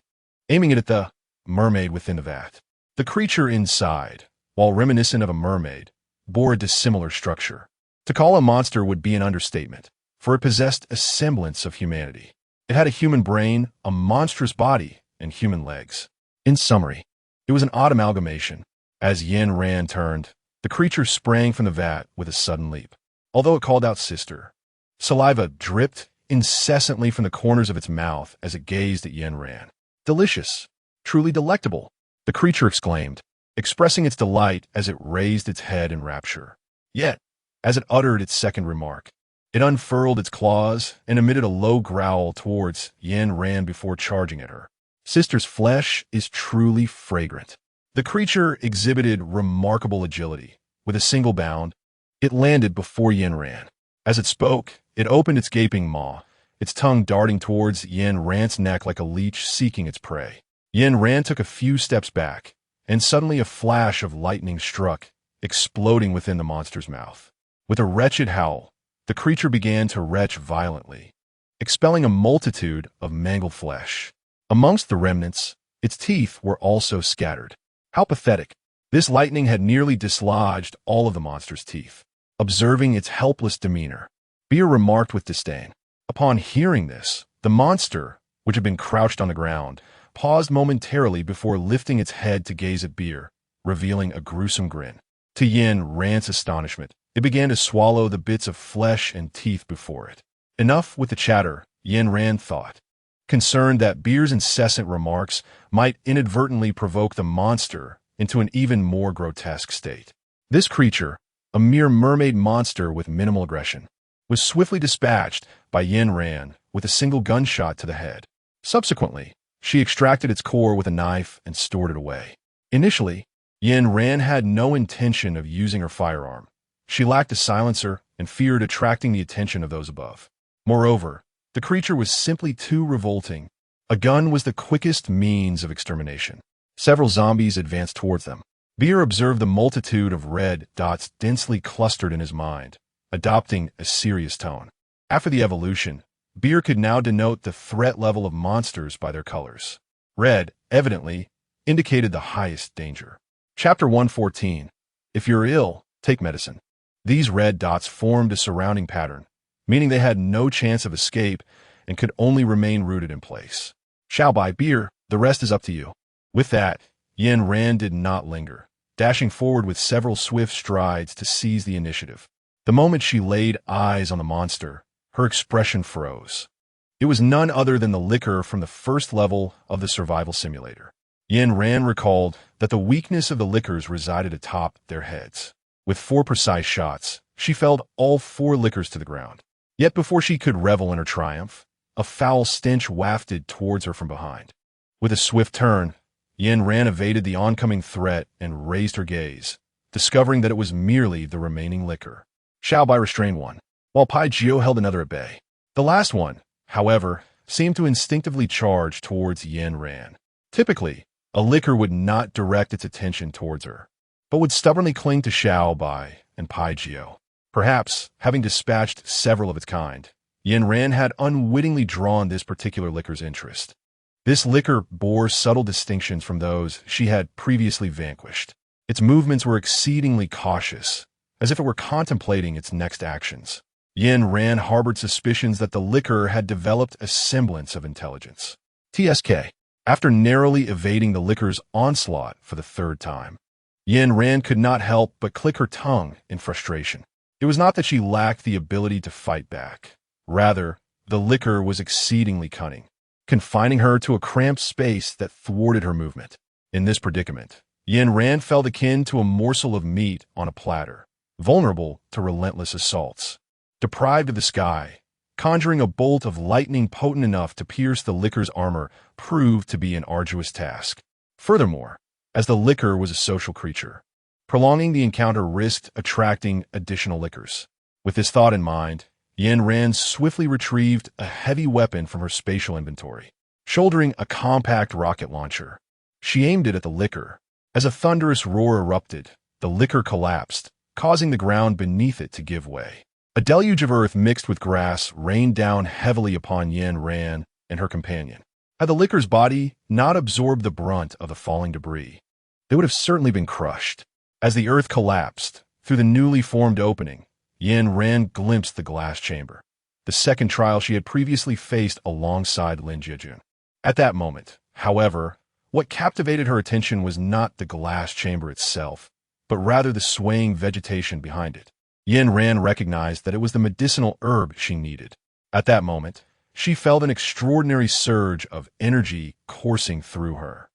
aiming it at the mermaid within the vat. The creature inside, while reminiscent of a mermaid, bore a dissimilar structure. To call a monster would be an understatement, for it possessed a semblance of humanity. It had a human brain, a monstrous body, and human legs. In summary, it was an odd amalgamation. As Yin Ran turned, the creature sprang from the vat with a sudden leap. Although it called out "sister," saliva dripped incessantly from the corners of its mouth as it gazed at Yin Ran. "Delicious! Truly delectable!" the creature exclaimed, expressing its delight as it raised its head in rapture. Yet, as it uttered its second remark, it unfurled its claws and emitted a low growl towards Yin Ran before charging at her. "Sister's flesh is truly fragrant." The creature exhibited remarkable agility. With a single bound, it landed before Yin Ran. As it spoke, it opened its gaping maw, its tongue darting towards Yin Ran's neck like a leech seeking its prey. Yin Ran took a few steps back, and suddenly a flash of lightning struck, exploding within the monster's mouth. With a wretched howl, the creature began to retch violently, expelling a multitude of mangled flesh. Amongst the remnants, its teeth were also scattered. How pathetic! This lightning had nearly dislodged all of the monster's teeth. Observing its helpless demeanor, Beer remarked with disdain. Upon hearing this, the monster, which had been crouched on the ground, paused momentarily before lifting its head to gaze at Beer, revealing a gruesome grin. To Yin Ran's astonishment, it began to swallow the bits of flesh and teeth before it. Enough with the chatter, Yin Ran thought, concerned that Beer's incessant remarks might inadvertently provoke the monster into an even more grotesque state. This creature, a mere mermaid monster with minimal aggression, was swiftly dispatched by Yin Ran with a single gunshot to the head. Subsequently, she extracted its core with a knife and stored it away. Initially, Yin Ran had no intention of using her firearm. She lacked a silencer and feared attracting the attention of those above. Moreover, the creature was simply too revolting. A gun was the quickest means of extermination. Several zombies advanced towards them. Beer observed the multitude of red dots densely clustered in his mind, adopting a serious tone. After the evolution, Beer could now denote the threat level of monsters by their colors. Red, evidently, indicated the highest danger. Chapter 114. If you're ill, take medicine. These red dots formed a surrounding pattern, meaning they had no chance of escape and could only remain rooted in place. "Shall buy Beer, the rest is up to you." With that, Yin Ran did not linger, dashing forward with several swift strides to seize the initiative. The moment she laid eyes on the monster, her expression froze. It was none other than the liquor from the first level of the survival simulator. Yin Ran recalled that the weakness of the liquors resided atop their heads. With 4 precise shots, she felled all 4 liquors to the ground. Yet before she could revel in her triumph, a foul stench wafted towards her from behind. With a swift turn, Yin Ran evaded the oncoming threat and raised her gaze, discovering that it was merely the remaining liquor. Xiao Bai restrained one, while Pai Jiu held another at bay. The last one, however, seemed to instinctively charge towards Yin Ran. Typically, a liquor would not direct its attention towards her, but would stubbornly cling to Xiao Bai and Pai Jiu. Perhaps, having dispatched several of its kind, Yin Ran had unwittingly drawn this particular liquor's interest. This liquor bore subtle distinctions from those she had previously vanquished. Its movements were exceedingly cautious, as if it were contemplating its next actions. Yin Ran harbored suspicions that the liquor had developed a semblance of intelligence. TSK. After narrowly evading the liquor's onslaught for the 3rd time, Yin Ran could not help but click her tongue in frustration. It was not that she lacked the ability to fight back. Rather, the liquor was exceedingly cunning, confining her to a cramped space that thwarted her movement. In this predicament, Yin Ran felt akin to a morsel of meat on a platter, vulnerable to relentless assaults. Deprived of the sky, conjuring a bolt of lightning potent enough to pierce the liquor's armor proved to be an arduous task. Furthermore, as the liquor was a social creature, prolonging the encounter risked attracting additional liquors. With this thought in mind, Yin Ran swiftly retrieved a heavy weapon from her spatial inventory. Shouldering a compact rocket launcher, she aimed it at the liquor. As a thunderous roar erupted, the liquor collapsed, causing the ground beneath it to give way. A deluge of earth mixed with grass rained down heavily upon Yin Ran and her companion. Had the liquor's body not absorbed the brunt of the falling debris, they would have certainly been crushed. As the earth collapsed through the newly formed opening, Yin Ran glimpsed the glass chamber, the second trial she had previously faced alongside Lin Jiejun. At that moment, however, what captivated her attention was not the glass chamber itself, but rather the swaying vegetation behind it. Yin Ran recognized that it was the medicinal herb she needed. At that moment, she felt an extraordinary surge of energy coursing through her.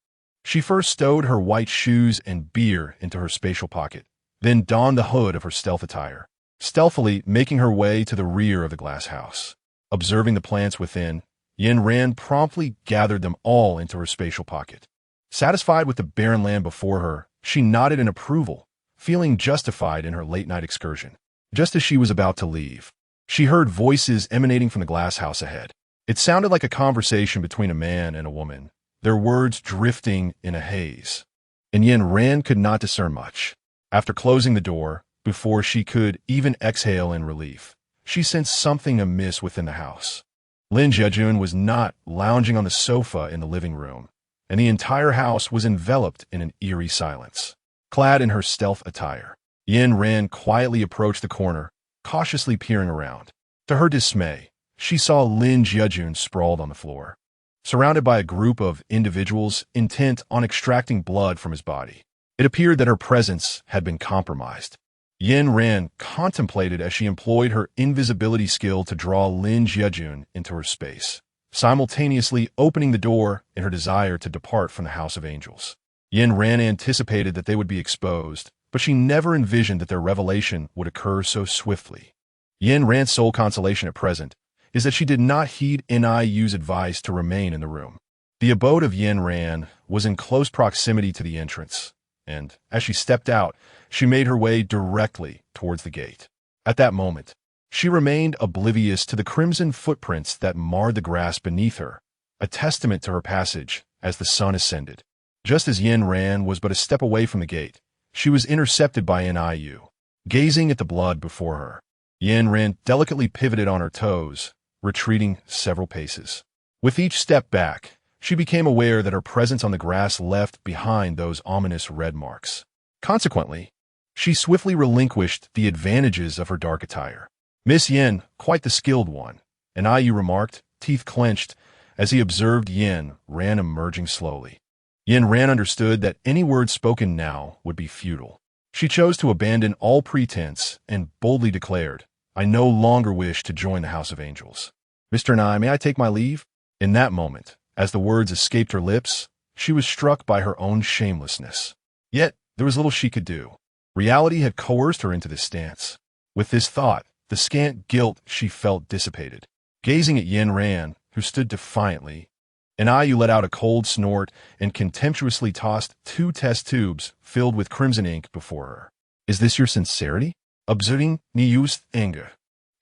She first stowed her white shoes and beer into her spatial pocket, then donned the hood of her stealth attire, stealthily making her way to the rear of the glass house. Observing the plants within, Yin Ran promptly gathered them all into her spatial pocket. Satisfied with the barren land before her, she nodded in approval, feeling justified in her late-night excursion. Just as she was about to leave, she heard voices emanating from the glass house ahead. It sounded like a conversation between a man and a woman, their words drifting in a haze. And Yin Ran could not discern much. After closing the door, before she could even exhale in relief, she sensed something amiss within the house. Lin Jiejun was not lounging on the sofa in the living room, and the entire house was enveloped in an eerie silence. Clad in her stealth attire, Yin Ran quietly approached the corner, cautiously peering around. To her dismay, she saw Lin Jiejun sprawled on the floor, surrounded by a group of individuals intent on extracting blood from his body. It appeared that her presence had been compromised. Yin Ran contemplated as she employed her invisibility skill to draw Lin Jiejun into her space, simultaneously opening the door in her desire to depart from the House of Angels. Yin Ran anticipated that they would be exposed, but she never envisioned that their revelation would occur so swiftly. Yin Ran's sole consolation at present is that she did not heed NIU's advice to remain in the room. The abode of Yin Ran was in close proximity to the entrance, and as she stepped out, she made her way directly towards the gate. At that moment, she remained oblivious to the crimson footprints that marred the grass beneath her, a testament to her passage as the sun ascended. Just as Yin Ran was but a step away from the gate, she was intercepted by NIU. Gazing at the blood before her, Yin Ran delicately pivoted on her toes, retreating several paces. With each step back, she became aware that her presence on the grass left behind those ominous red marks. Consequently, she swiftly relinquished the advantages of her dark attire. Miss Yin, quite the skilled one, NIU remarked, teeth clenched, as he observed Yin Ran emerging slowly. Yin Ran understood that any word spoken now would be futile. She chose to abandon all pretense and boldly declared, "I no longer wish to join the House of Angels. Mr. Nye, may I take my leave?" In that moment, as the words escaped her lips, she was struck by her own shamelessness. Yet, there was little she could do. Reality had coerced her into this stance. With this thought, the scant guilt she felt dissipated. Gazing at Yin Ran, who stood defiantly, Anayu let out a cold snort and contemptuously tossed 2 test tubes filled with crimson ink before her. "Is this your sincerity? Observing Niyu's anger."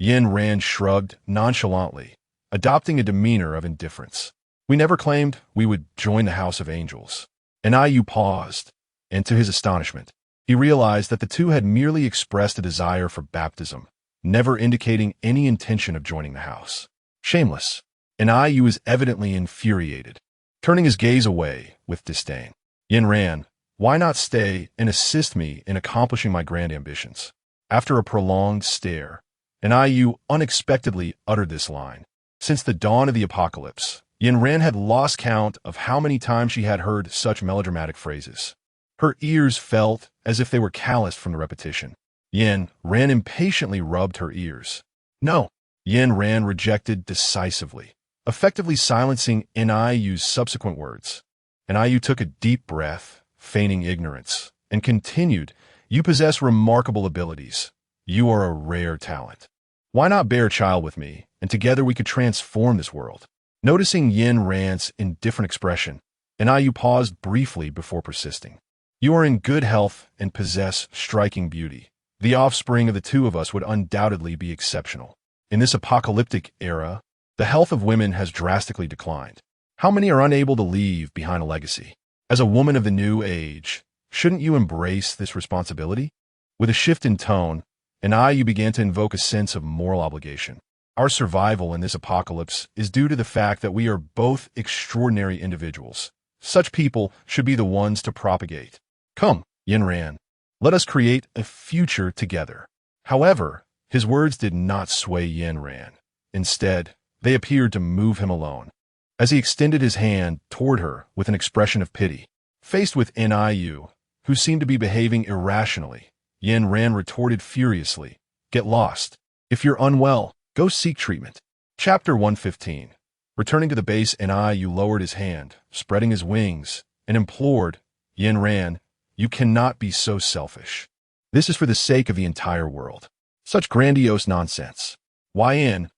Yin Ran shrugged nonchalantly, adopting a demeanor of indifference. "We never claimed we would join the House of Angels." Anayu paused, and to his astonishment, he realized that the two had merely expressed a desire for baptism, never indicating any intention of joining the house. Shameless. Anayu was evidently infuriated, turning his gaze away with disdain. "Yin Ran, why not stay and assist me in accomplishing my grand ambitions?" After a prolonged stare, Anayu unexpectedly uttered this line. Since the dawn of the apocalypse, Yin Ran had lost count of how many times she had heard such melodramatic phrases. Her ears felt as if they were calloused from the repetition. Yin Ran impatiently rubbed her ears. "No," Yin Ran rejected decisively, effectively silencing Anayu's subsequent words. Anayu took a deep breath, feigning ignorance, and continued, "You possess remarkable abilities. You are a rare talent. Why not bear a child with me, and together we could transform this world?" Noticing Yin Ran's indifferent expression, Anayu paused briefly before persisting. "You are in good health and possess striking beauty. The offspring of the two of us would undoubtedly be exceptional. In this apocalyptic era, the health of women has drastically declined. How many are unable to leave behind a legacy? As a woman of the new age, shouldn't you embrace this responsibility?" With a shift in tone, Anayu began to invoke a sense of moral obligation. "Our survival in this apocalypse is due to the fact that we are both extraordinary individuals. Such people should be the ones to propagate. Come, Yin Ran, let us create a future together." However, his words did not sway Yin Ran. Instead, they appeared to move him alone. As he extended his hand toward her with an expression of pity, faced with Anayu, who seemed to be behaving irrationally, Yin Ran retorted furiously, "Get lost. If you're unwell, go seek treatment." Chapter 115. Returning to the base, Anayu lowered his hand, spreading his wings, and implored, "Yin Ran, you cannot be so selfish. This is for the sake of the entire world." Such grandiose nonsense. Yin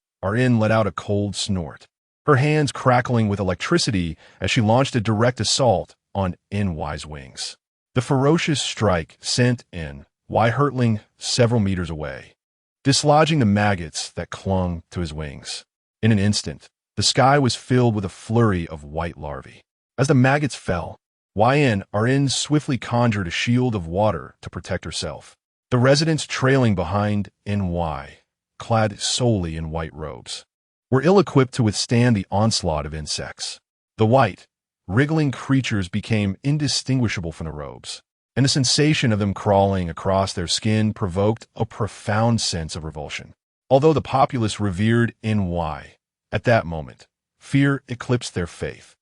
let out a cold snort, her hands crackling with electricity as she launched a direct assault on Ny's wings. The ferocious strike sent Y hurtling several meters away, dislodging the maggots that clung to his wings. In an instant, the sky was filled with a flurry of white larvae. As the maggots fell, Yin swiftly conjured a shield of water to protect herself. The residents trailing behind Ny, clad solely in white robes, were ill-equipped to withstand the onslaught of insects. The white, wriggling creatures became indistinguishable from the robes, and the sensation of them crawling across their skin provoked a profound sense of revulsion. Although the populace revered Ny, at that moment, fear eclipsed their faith.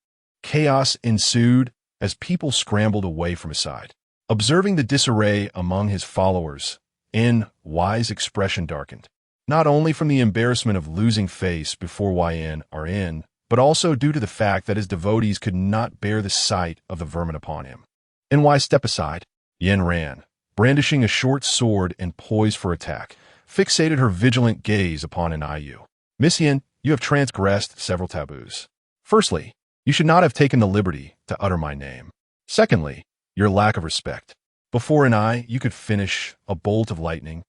Chaos ensued as people scrambled away from his side. Observing the disarray among his followers, Ny's expression darkened, not only from the embarrassment of losing face before Yin, but also due to the fact that his devotees could not bear the sight of the vermin upon him. Ny stepped aside. Yin Ran, brandishing a short sword and poised for attack, fixated her vigilant gaze upon Anayu. "Miss Yin, you have transgressed several taboos. Firstly, you should not have taken the liberty to utter my name. Secondly, your lack of respect. Before you could finish, a bolt of lightning,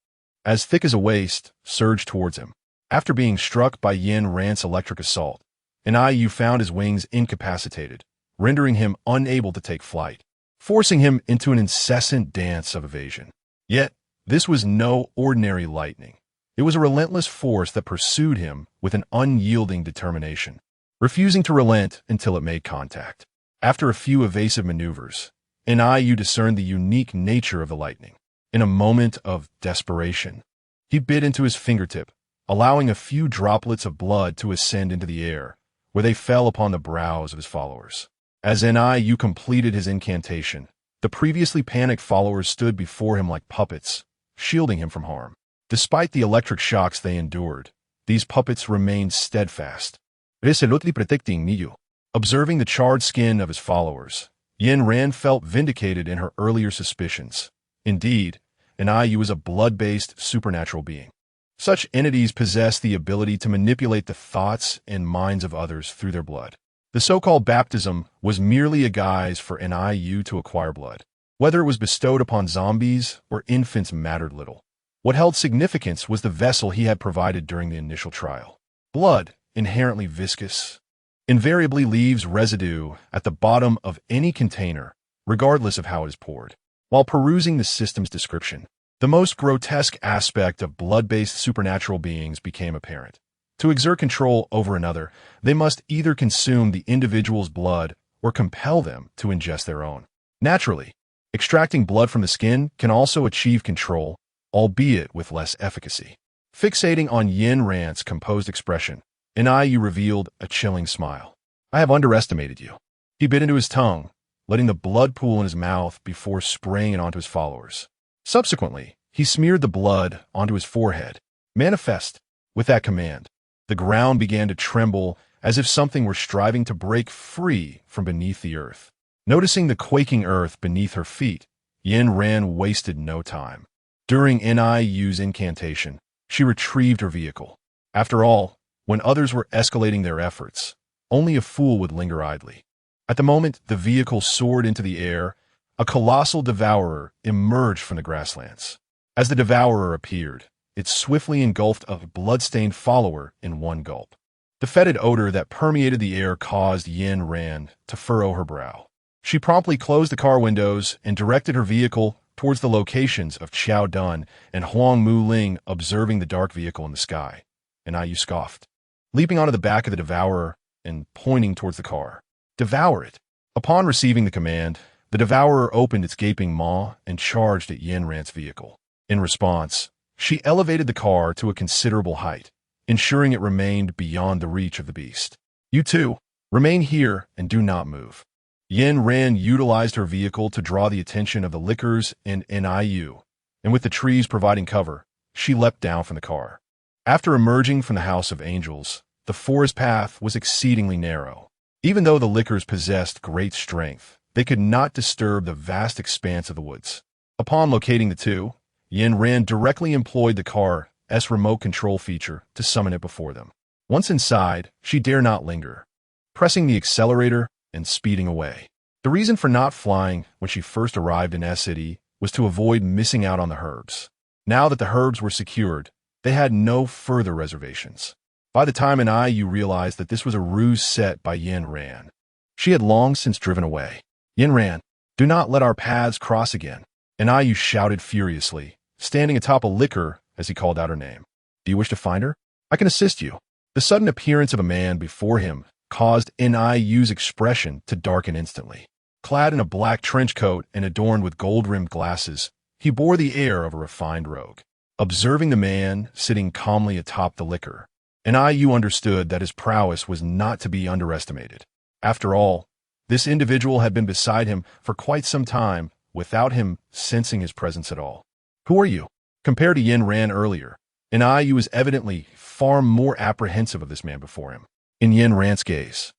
as thick as a waist, surged towards him. After being struck by Yin Ran's electric assault, Anayu found his wings incapacitated, rendering him unable to take flight, forcing him into an incessant dance of evasion. Yet, this was no ordinary lightning. It was a relentless force that pursued him with an unyielding determination, refusing to relent until it made contact. After a few evasive maneuvers, Anayu discerned the unique nature of the lightning. In a moment of desperation, he bit into his fingertip, allowing a few droplets of blood to ascend into the air, where they fell upon the brows of his followers. As Anayu completed his incantation, The previously panicked followers stood before him like puppets, shielding him from harm. Despite the electric shocks they endured, these puppets remained steadfast, resolutely protecting Niyu. Observing the charred skin of his followers, Yin Ran felt vindicated in her earlier suspicions. Indeed, Enhancement was a blood-based supernatural being. Such entities possess the ability to manipulate the thoughts and minds of others through their blood. The so-called baptism was merely a guise for Enhancement to acquire blood. Whether it was bestowed upon zombies or infants mattered little. What held significance was the vessel he had provided during the initial trial. Blood, inherently viscous, invariably leaves residue at the bottom of any container, regardless of how it is poured. While perusing the system's description, the most grotesque aspect of blood-based supernatural beings became apparent. To exert control over another, they must either consume the individual's blood or compel them to ingest their own. Naturally, extracting blood from the skin can also achieve control, albeit with less efficacy. Fixating on Yin Ran's composed expression, Enhancement revealed a chilling smile. "I have underestimated you." He bit into his tongue, letting the blood pool in his mouth before spraying it onto his followers. Subsequently, he smeared the blood onto his forehead. Manifest. With that command, the ground began to tremble as if something were striving to break free from beneath the earth. Noticing the quaking earth beneath her feet, Yin Ran wasted no time. During Niu's incantation, she retrieved her vehicle. After all, when others were escalating their efforts, only a fool would linger idly. At the moment the vehicle soared into the air, a colossal devourer emerged from the grasslands. As the devourer appeared, it swiftly engulfed a blood-stained follower in one gulp. The fetid odor that permeated the air caused Yin Ran to furrow her brow. She promptly closed the car windows and directed her vehicle towards the locations of Qiao Dun and Huang Mu Ling, observing the dark vehicle in the sky. Enhancement scoffed, leaping onto the back of the devourer and pointing towards the car. "Devour it." Upon receiving the command, the devourer opened its gaping maw and charged at Yin Ran's vehicle. In response, she elevated the car to a considerable height, ensuring it remained beyond the reach of the beast. "You two, remain here and do not move." Yin Ran utilized her vehicle to draw the attention of the lickers and Enhancement, and with the trees providing cover, she leapt down from the car. After emerging from the House of Angels, the forest path was exceedingly narrow. Even though the lickers possessed great strength, they could not disturb the vast expanse of the woods. Upon locating the two, Yin Ran directly employed the car's remote control feature to summon it before them. Once inside, she dare not linger, pressing the accelerator and speeding away. The reason for not flying when she first arrived in S-City was to avoid missing out on the herbs. Now that the herbs were secured, they had no further reservations. By the time Enhancement realized that this was a ruse set by Yin Ran, she had long since driven away. "Yin Ran, do not let our paths cross again." Enhancement shouted furiously, standing atop a licker as he called out her name. "Do you wish to find her? I can assist you." The sudden appearance of a man before him caused Enhancent's expression to darken instantly. Clad in a black trench coat and adorned with gold-rimmed glasses, he bore the air of a refined rogue. Observing the man sitting calmly atop the licker, Enhancement understood that his prowess was not to be underestimated. After all, this individual had been beside him for quite some time without him sensing his presence at all. "Who are you?" Compared to Yin Ran earlier, Enhancement was evidently far more apprehensive of this man before him. In Yin Ran's gaze,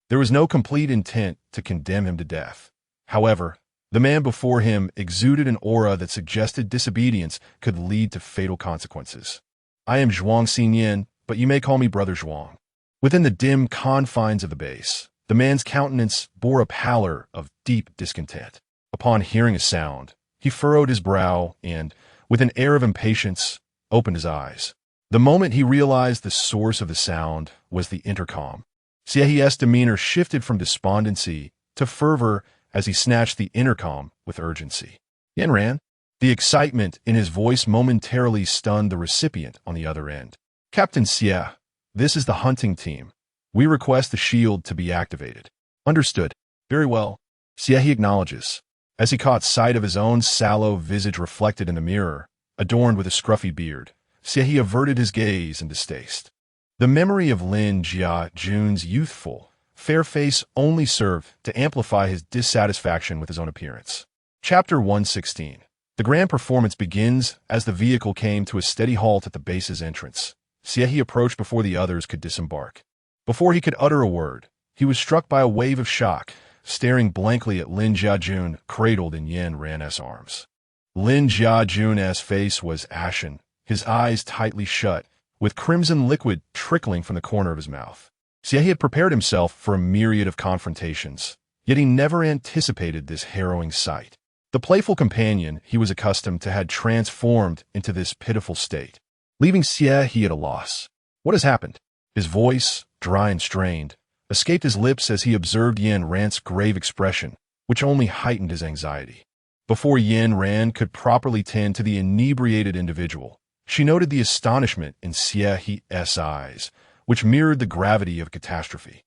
there was no complete intent to condemn him to death. However, the man before him exuded an aura that suggested disobedience could lead to fatal consequences. "I am Zhuang Xinyin, but you may call me Brother Zhuang." Within the dim confines of the base, the man's countenance bore a pallor of deep discontent. Upon hearing a sound, he furrowed his brow and, with an air of impatience, opened his eyes. The moment he realized the source of the sound was the intercom. Xie's demeanor shifted from despondency to fervor as he snatched the intercom with urgency. "Yin Ran." The excitement in his voice momentarily stunned the recipient on the other end. "Captain Xie, this is the hunting team. We request the shield to be activated." "Understood." "Very well." Xie acknowledges. As he caught sight of his own sallow visage reflected in the mirror, adorned with a scruffy beard, Xie averted his gaze in distaste. The memory of Lin Jia Jun's youthful, fair face only served to amplify his dissatisfaction with his own appearance. Chapter 116. The grand performance begins as the vehicle came to a steady halt at the base's entrance. Xie approached before the others could disembark. Before he could utter a word, he was struck by a wave of shock, staring blankly at Lin Jiajun cradled in Yin Ran's arms. Lin Jiajun's face was ashen, his eyes tightly shut, with crimson liquid trickling from the corner of his mouth. Xie had prepared himself for a myriad of confrontations, yet he never anticipated this harrowing sight. The playful companion he was accustomed to had transformed into this pitiful state, leaving Xie at a loss. What has happened? His voice, dry and strained, escaped his lips as he observed Yin Ran's grave expression, which only heightened his anxiety. Before Yin Ran could properly tend to the inebriated individual, she noted the astonishment in Xie's eyes, which mirrored the gravity of catastrophe.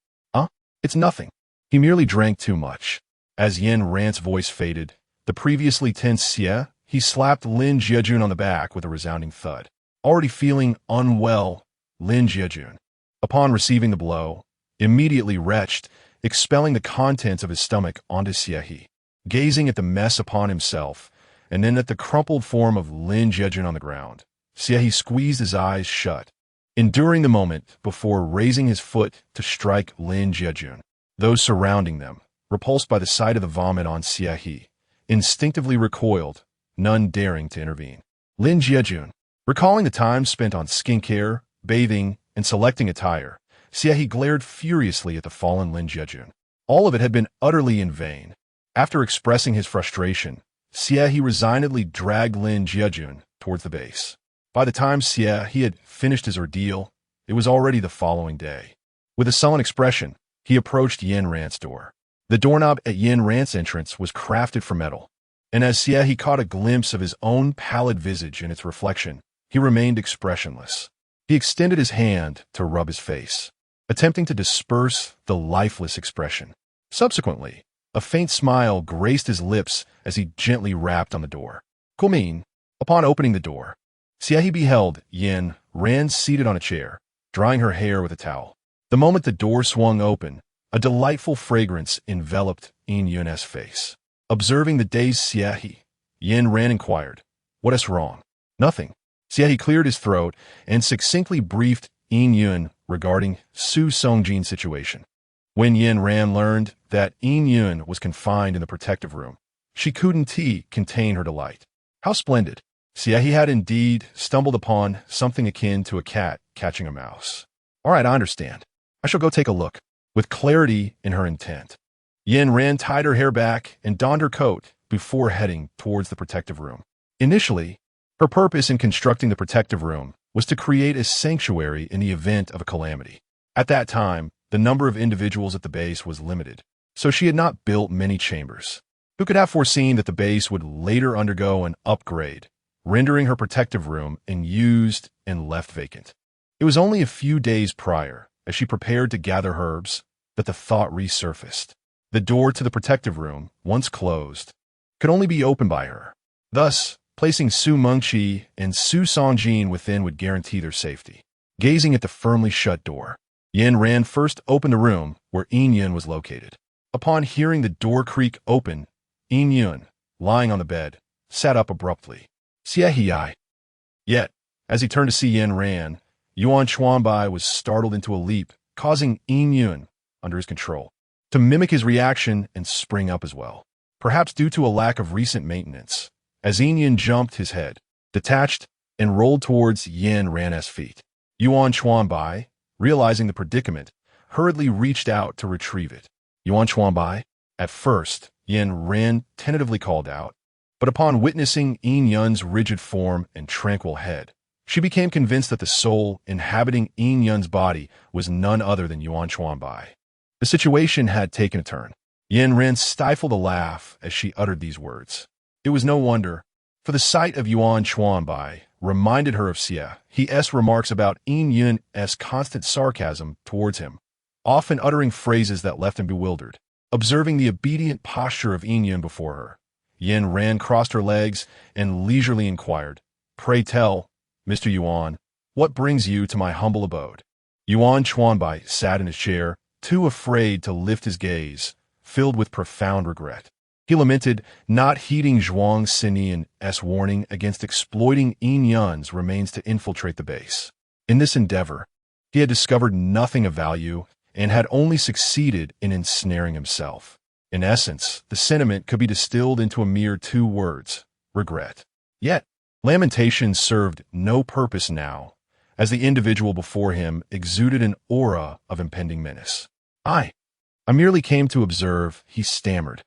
It's nothing. He merely drank too much. As Yin Ran's voice faded, the previously tense Xie, he slapped Lin Jiajun on the back with a resounding thud. Already feeling unwell, Lin Jiajun, upon receiving the blow, immediately retched, expelling the contents of his stomach onto Xie. Gazing at the mess upon himself, and then at the crumpled form of Lin Jiajun on the ground, Xie squeezed his eyes shut, enduring the moment before raising his foot to strike Lin Jiajun. Those surrounding them, repulsed by the sight of the vomit on Xie, instinctively recoiled, none daring to intervene. Lin Jiajun, recalling the time spent on skincare, bathing, and selecting attire, Xie glared furiously at the fallen Lin Jiajun. All of it had been utterly in vain. After expressing his frustration, Xie resignedly dragged Lin Jiajun towards the base. By the time Xie had finished his ordeal, it was already the following day. With a sullen expression, he approached Yin Ran's door. The doorknob at Yin Ran's entrance was crafted from metal, and as Xie caught a glimpse of his own pallid visage in its reflection, he remained expressionless. He extended his hand to rub his face, attempting to disperse the lifeless expression. Subsequently, a faint smile graced his lips as he gently rapped on the door. Kumin, upon opening the door, Xie beheld Yin Ran seated on a chair, drying her hair with a towel. The moment the door swung open, a delightful fragrance enveloped Yin Yun's face. Observing the dazed Xie, Yin Ran inquired, "What is wrong?" "Nothing." Xie cleared his throat and succinctly briefed Yin Yun regarding Su Songjin's situation. When Yin Ran learned that Yin Yun was confined in the protective room, she couldn't contain her delight. How splendid! Xie had indeed stumbled upon something akin to a cat catching a mouse. All right, I understand. I shall go take a look. With clarity in her intent, Yin Ran tied her hair back and donned her coat before heading towards the protective room. Initially, her purpose in constructing the protective room was to create a sanctuary in the event of a calamity. At that time, the number of individuals at the base was limited, so she had not built many chambers. Who could have foreseen that the base would later undergo an upgrade, rendering her protective room unused and left vacant? It was only a few days prior, as she prepared to gather herbs, that the thought resurfaced. The door to the protective room, once closed, could only be opened by her. Thus, placing Su Mengqi and Su Songjin within would guarantee their safety. Gazing at the firmly shut door, Yin Ran first opened the room where Yin Yun was located. Upon hearing the door creak open, Yin Yun, lying on the bed, sat up abruptly. Xie. Yet, as he turned to see Yin Ran, Yuan Chuanbai was startled into a leap, causing Yin Yun, under his control, to mimic his reaction and spring up as well. Perhaps due to a lack of recent maintenance, as Yin Yun jumped his head, detached, and rolled towards Yin Ran's feet. Yuan Chuanbai, realizing the predicament, hurriedly reached out to retrieve it. Yuan Chuanbai? At first, Yin Ran tentatively called out, but upon witnessing Yin Yun's rigid form and tranquil head, she became convinced that the soul inhabiting Yin Yun's body was none other than Yuan Chuanbai. The situation had taken a turn. Yin Ran stifled a laugh as she uttered these words. It was no wonder, for the sight of Yuan Chuanbai reminded her of Xie's remarks about Yin Yun's constant sarcasm towards him, often uttering phrases that left him bewildered. Observing the obedient posture of Yin Yun before her, Yin Ran crossed her legs and leisurely inquired, "Pray tell, Mr. Yuan, what brings you to my humble abode?" Yuan Chuanbai sat in his chair, too afraid to lift his gaze, filled with profound regret. He lamented, not heeding Zhuang Xinyan's warning against exploiting Yin Yun's remains to infiltrate the base. In this endeavor, he had discovered nothing of value and had only succeeded in ensnaring himself. In essence, the sentiment could be distilled into a mere 2 words: regret. Yet, lamentation served no purpose now, as the individual before him exuded an aura of impending menace. I merely came to observe," he stammered,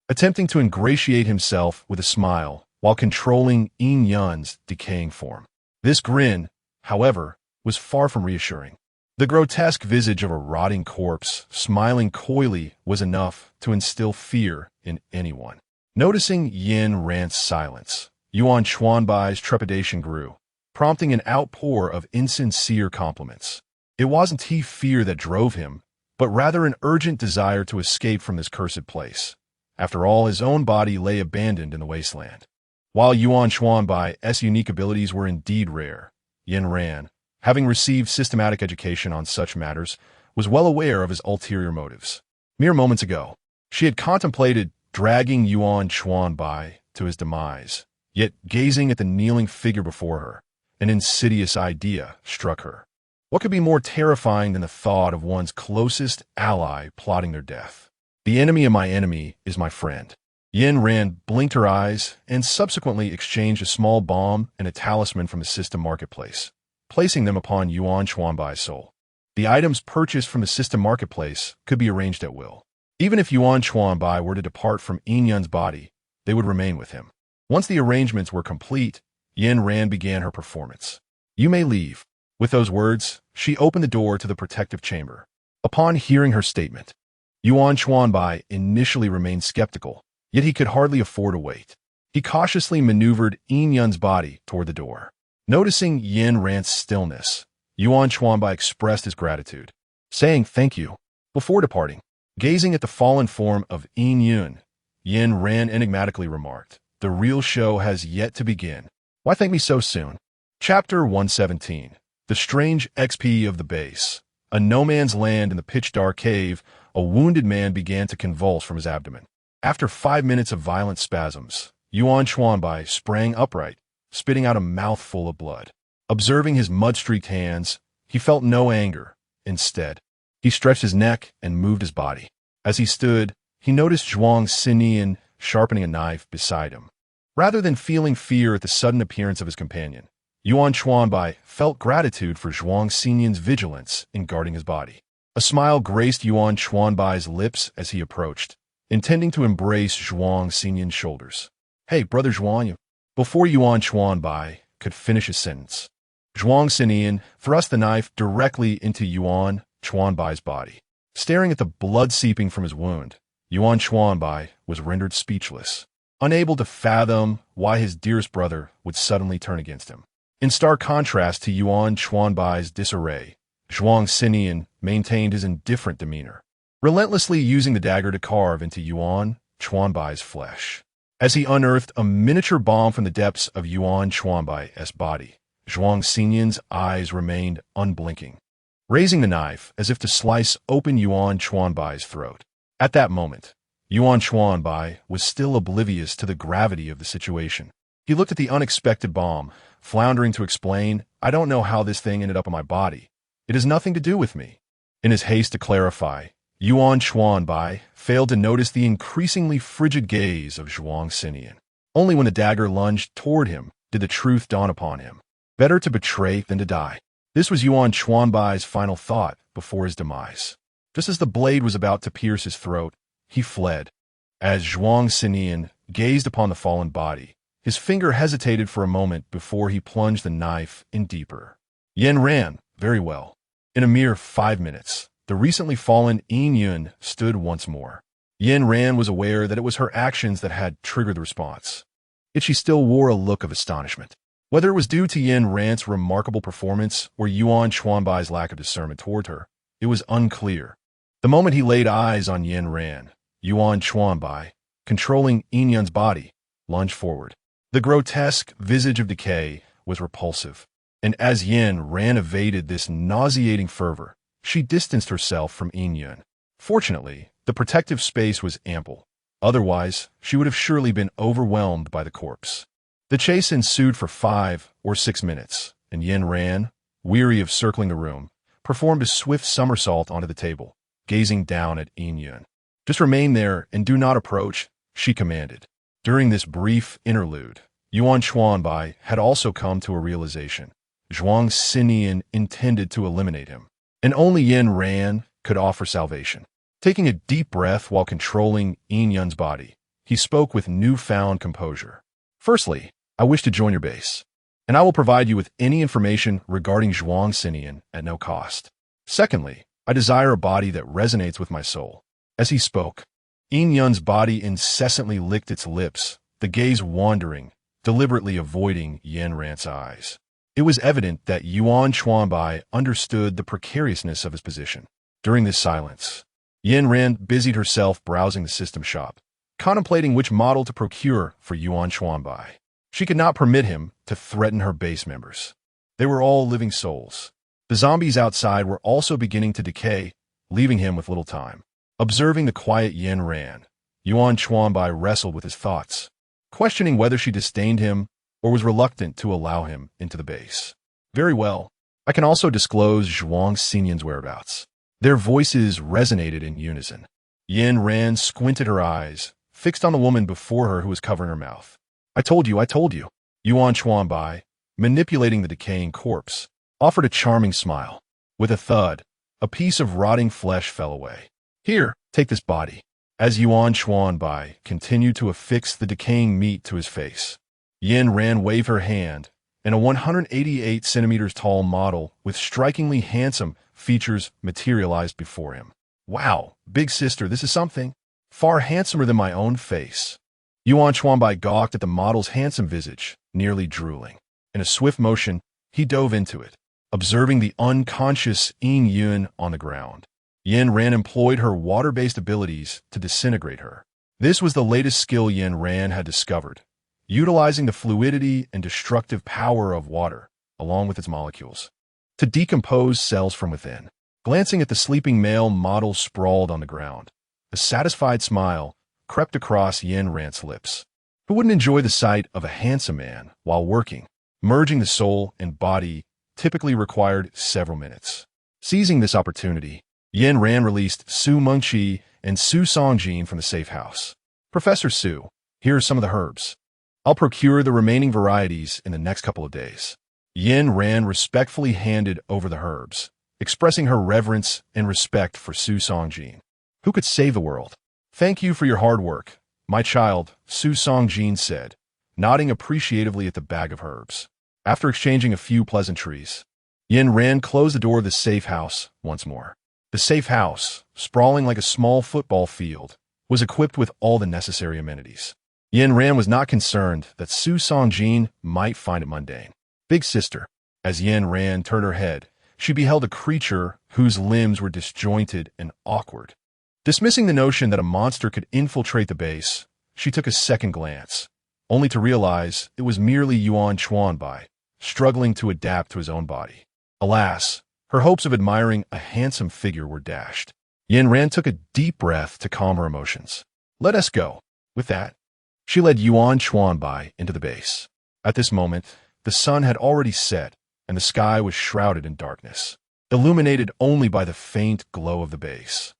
attempting to ingratiate himself with a smile while controlling Yin Yun's decaying form. This grin, however, was far from reassuring. The grotesque visage of a rotting corpse, smiling coyly, was enough to instill fear in anyone. Noticing Yin Ran's silence, Yuan Chuanbai's trepidation grew, prompting an outpour of insincere compliments. It wasn't fear that drove him, but rather an urgent desire to escape from this cursed place. After all, his own body lay abandoned in the wasteland. While Yuan Chuanbai's unique abilities were indeed rare, Yin Ran, having received systematic education on such matters, was well aware of his ulterior motives. Mere moments ago, she had contemplated dragging Yuan Chuanbai to his demise, yet gazing at the kneeling figure before her, an insidious idea struck her. What could be more terrifying than the thought of one's closest ally plotting their death? The enemy of my enemy is my friend. Yin Ran blinked her eyes and subsequently exchanged a small bomb and a talisman from the system marketplace, placing them upon Yuan Chuanbai's soul. The items purchased from the system marketplace could be arranged at will. Even if Yuan Chuanbai were to depart from Yin Yun's body, they would remain with him. Once the arrangements were complete, Yin Ran began her performance. "You may leave." With those words, she opened the door to the protective chamber. Upon hearing her statement, Yuan Chuanbai initially remained skeptical, yet he could hardly afford to wait. He cautiously maneuvered Yin Yun's body toward the door. Noticing Yin Ran's stillness, Yuan Chuanbai expressed his gratitude, saying thank you. Before departing, gazing at the fallen form of Yin Yun, Yin Ran enigmatically remarked, "The real show has yet to begin. Why thank me so soon?" Chapter 117. The Strange XP of the Base. A no-man's land in the pitch-dark cave, a wounded man began to convulse from his abdomen. After 5 minutes of violent spasms, Yuan Chuanbai sprang upright, spitting out a mouthful of blood. Observing his mud-streaked hands, he felt no anger. Instead, he stretched his neck and moved his body. As he stood, he noticed Zhuang Xinyan sharpening a knife beside him. Rather than feeling fear at the sudden appearance of his companion, Yuan Chuanbai felt gratitude for Zhuang Xinyan's vigilance in guarding his body. A smile graced Yuan Chuanbai's lips as he approached, intending to embrace Zhuang Xinyan's shoulders. "Hey, brother Zhuang." Before Yuan Chuanbai could finish his sentence, Zhuang Xinyan thrust the knife directly into Yuan Chuanbai's body. Staring at the blood seeping from his wound, Yuan Chuanbai was rendered speechless, unable to fathom why his dearest brother would suddenly turn against him. In stark contrast to Yuan Chuanbai's disarray, Zhuang Xinyan maintained his indifferent demeanor, relentlessly using the dagger to carve into Yuan Chuanbai's flesh. As he unearthed a miniature bomb from the depths of Yuan Chuanbai's body, Zhuang Xinyan's eyes remained unblinking, raising the knife as if to slice open Yuan Chuanbai's throat. At that moment, Yuan Chuanbai was still oblivious to the gravity of the situation. He looked at the unexpected bomb, floundering to explain, "I don't know how this thing ended up in my body. It has nothing to do with me." In his haste to clarify, Yuan Chuanbai failed to notice the increasingly frigid gaze of Zhuang Xinyan. Only when the dagger lunged toward him did the truth dawn upon him. Better to betray than to die. This was Yuan Chuanbai's final thought before his demise. Just as the blade was about to pierce his throat, he fled. As Zhuang Xinyan gazed upon the fallen body, his finger hesitated for a moment before he plunged the knife in deeper. Yin ran very well. In a mere 5 minutes, the recently fallen Yin Yun stood once more. Yin Ran was aware that it was her actions that had triggered the response. Yet she still wore a look of astonishment. Whether it was due to Yin Ran's remarkable performance or Yuan Chuanbai's lack of discernment toward her, it was unclear. The moment he laid eyes on Yin Ran, Yuan Chuanbai, controlling Yin Yun's body, lunged forward. The grotesque visage of decay was repulsive, and as Yin Ran evaded this nauseating fervor, she distanced herself from Yin Yun. Fortunately, the protective space was ample, Otherwise, she would have surely been overwhelmed by the corpse. The chase ensued for 5 or 6 minutes, and Yin Ran, weary of circling the room, performed a swift somersault onto the table, gazing down at Yin Yun. "Just remain there and do not approach," she commanded. During this brief interlude, Yuan Chuanbai had also come to a realization. Zhuang Xinian intended to eliminate him, and only Yin Ran could offer salvation. Taking a deep breath while controlling Yin Yun's body, he spoke with newfound composure. "Firstly, I wish to join your base, and I will provide you with any information regarding Zhuang Xinian at no cost. Secondly, I desire a body that resonates with my soul." As he spoke, Yin Yun's body incessantly licked its lips, the gaze wandering, deliberately avoiding Yin Ran's eyes. It was evident that Yuan Chuanbai understood the precariousness of his position. During this silence, Yin Ran busied herself browsing the system shop, contemplating which model to procure for Yuan Chuanbai. She could not permit him to threaten her base members. They were all living souls. The zombies outside were also beginning to decay, leaving him with little time. Observing the quiet Yin Ran, Yuan Chuanbai wrestled with his thoughts, questioning whether she disdained him or was reluctant to allow him into the base. "Very well. I can also disclose Zhuang Xinian's whereabouts." Their voices resonated in unison. Yin Ran squinted her eyes, fixed on the woman before her who was covering her mouth. I told you. Yuan Chuanbai, manipulating the decaying corpse, offered a charming smile. With a thud, a piece of rotting flesh fell away. "Here, take this body." As Yuan Chuanbai continued to affix the decaying meat to his face, Yin Ran waved her hand, and a 188 centimeters tall model with strikingly handsome features materialized before him. "Wow, big sister, this is something. Far handsomer than my own face." Yuan Chuanbai gawked at the model's handsome visage, nearly drooling. In a swift motion, he dove into it, observing the unconscious Yin Yun on the ground. Yin Ran employed her water-based abilities to disintegrate her. This was the latest skill Yin Ran had discovered, utilizing the fluidity and destructive power of water, along with its molecules, to decompose cells from within. Glancing at the sleeping male model sprawled on the ground, a satisfied smile crept across Yin Ran's lips. Who wouldn't enjoy the sight of a handsome man while working? Merging the soul and body typically required several minutes. Seizing this opportunity, Yin Ran released Su Mengqi and Su Songjin from the safe house. "Professor Su, here are some of the herbs. I'll procure the remaining varieties in the next couple of days." Yin Ran respectfully handed over the herbs, expressing her reverence and respect for Su Songjin, who could save the world. "Thank you for your hard work, my child," Su Songjin said, nodding appreciatively at the bag of herbs. After exchanging a few pleasantries, Yin Ran closed the door of the safe house once more. The safe house, sprawling like a small football field, was equipped with all the necessary amenities. Yin Ran was not concerned that Su Songjin might find it mundane. "Big sister." As Yin Ran turned her head, she beheld a creature whose limbs were disjointed and awkward. Dismissing the notion that a monster could infiltrate the base, she took a second glance, only to realize it was merely Yuan Chuanbai, struggling to adapt to his own body. Alas, her hopes of admiring a handsome figure were dashed. Yin Ran took a deep breath to calm her emotions. "Let us go." With that, she led Yuan Chuanbai into the base. At this moment, the sun had already set, and the sky was shrouded in darkness, illuminated only by the faint glow of the base.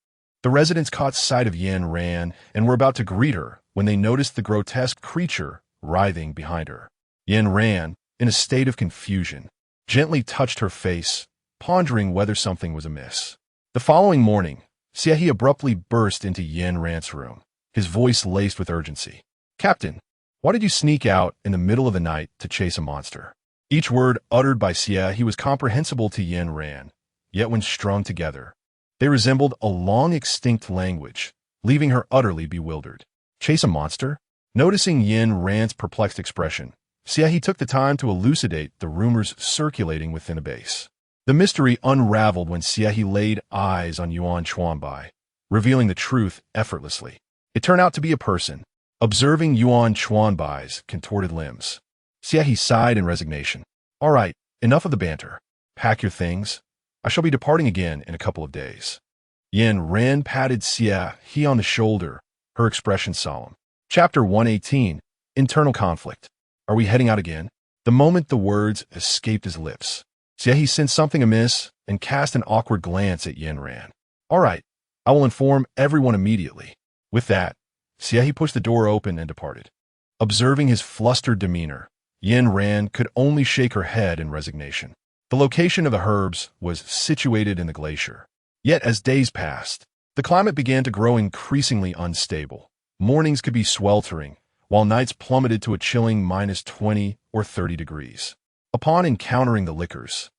The residents caught sight of Yin Ran and were about to greet her when they noticed the grotesque creature writhing behind her. Yin Ran, in a state of confusion, gently touched her face, pondering whether something was amiss. The following morning, Xie abruptly burst into Yin Ran's room, his voice laced with urgency. "Captain, why did you sneak out in the middle of the night to chase a monster?" Each word uttered by Xie was comprehensible to Yin Ran, yet when strung together, they resembled a long-extinct language, leaving her utterly bewildered. "Chase a monster?" Noticing Yin Ran's perplexed expression, Xie took the time to elucidate the rumors circulating within the base. The mystery unraveled when Xie laid eyes on Yuan Chuanbai, revealing the truth effortlessly. It turned out to be a person. Observing Yuan Chuanbai's contorted limbs, Xie sighed in resignation. "All right, enough of the banter. Pack your things. I shall be departing again in a couple of days." Yin Ran patted Xie on the shoulder, her expression solemn. Chapter 118, Internal Conflict. Are we heading out again? The moment the words escaped his lips, Xie sensed something amiss and cast an awkward glance at Yin Ran. All right, I will inform everyone immediately. With that, Xie pushed the door open and departed. Observing his flustered demeanor, Yin Ran could only shake her head in resignation. The location of the herbs was situated in the glacier. Yet as days passed, the climate began to grow increasingly unstable. Mornings could be sweltering, while nights plummeted to a chilling -20 or 30 degrees. Upon encountering the liquors,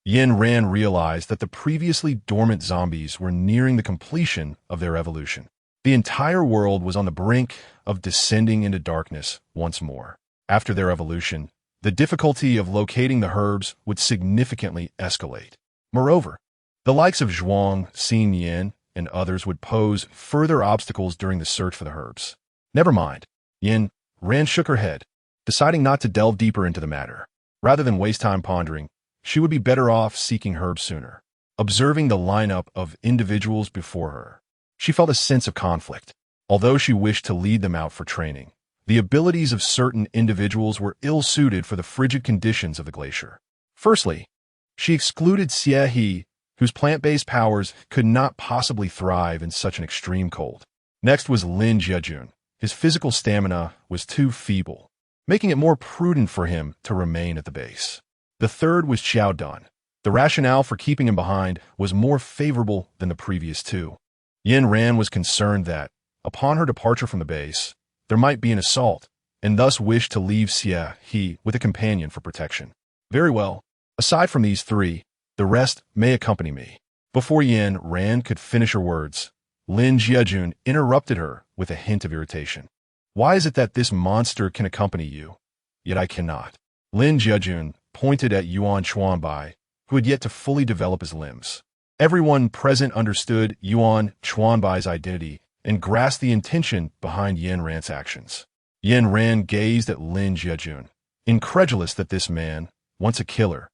Yin Ran realized that the previously dormant zombies were nearing the completion of their evolution. The entire world was on the brink of descending into darkness once more. After their evolution, the difficulty of locating the herbs would significantly escalate. Moreover, the likes of Zhuang, Xin Yin, and others would pose further obstacles during the search for the herbs. Never mind. Yin Ran shook her head, deciding not to delve deeper into the matter. Rather than waste time pondering, she would be better off seeking herbs sooner. Observing the lineup of individuals before her, she felt a sense of conflict. Although she wished to lead them out for training, the abilities of certain individuals were ill-suited for the frigid conditions of the glacier. Firstly, she excluded Xie, whose plant-based powers could not possibly thrive in such an extreme cold. Next was Lin Jiejun. His physical stamina was too feeble, making it more prudent for him to remain at the base. The third was Xiao Dun. The rationale for keeping him behind was more favorable than the previous two. Yin Ran was concerned that, upon her departure from the base, there might be an assault, and thus wished to leave Xie with a companion for protection. Very well. Aside from these three, the rest may accompany me. Before Yin Ran could finish her words, Lin Jiejun interrupted her with a hint of irritation. Why is it that this monster can accompany you, yet I cannot? Lin Jiejun pointed at Yuan Chuanbai, who had yet to fully develop his limbs. Everyone present understood Yuan Chuanbai's identity and grasped the intention behind Yin Ran's actions. Yin Ran gazed at Lin Jiejun, incredulous that this man, once a killer,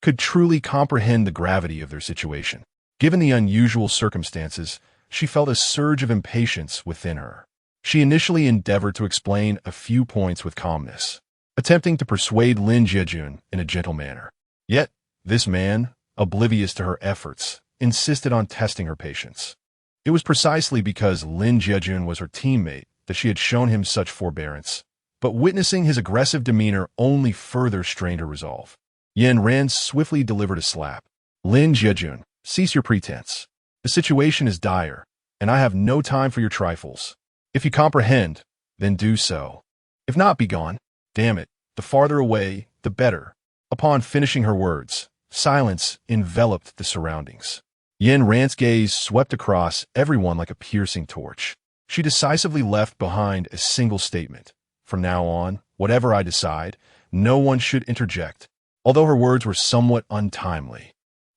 could truly comprehend the gravity of their situation. Given the unusual circumstances, she felt a surge of impatience within her. She initially endeavored to explain a few points with calmness, attempting to persuade Lin Jiejun in a gentle manner. Yet, this man, oblivious to her efforts, insisted on testing her patience. It was precisely because Lin Jiejun was her teammate that she had shown him such forbearance, but witnessing his aggressive demeanor only further strained her resolve. Yin Ran swiftly delivered a slap. Lin Jiejun, cease your pretense. The situation is dire, and I have no time for your trifles. If you comprehend, then do so. If not, be gone. Damn it, the farther away, the better. Upon finishing her words, silence enveloped the surroundings. Yin Ran's gaze swept across everyone like a piercing torch. She decisively left behind a single statement. From now on, whatever I decide, no one should interject. Although her words were somewhat untimely,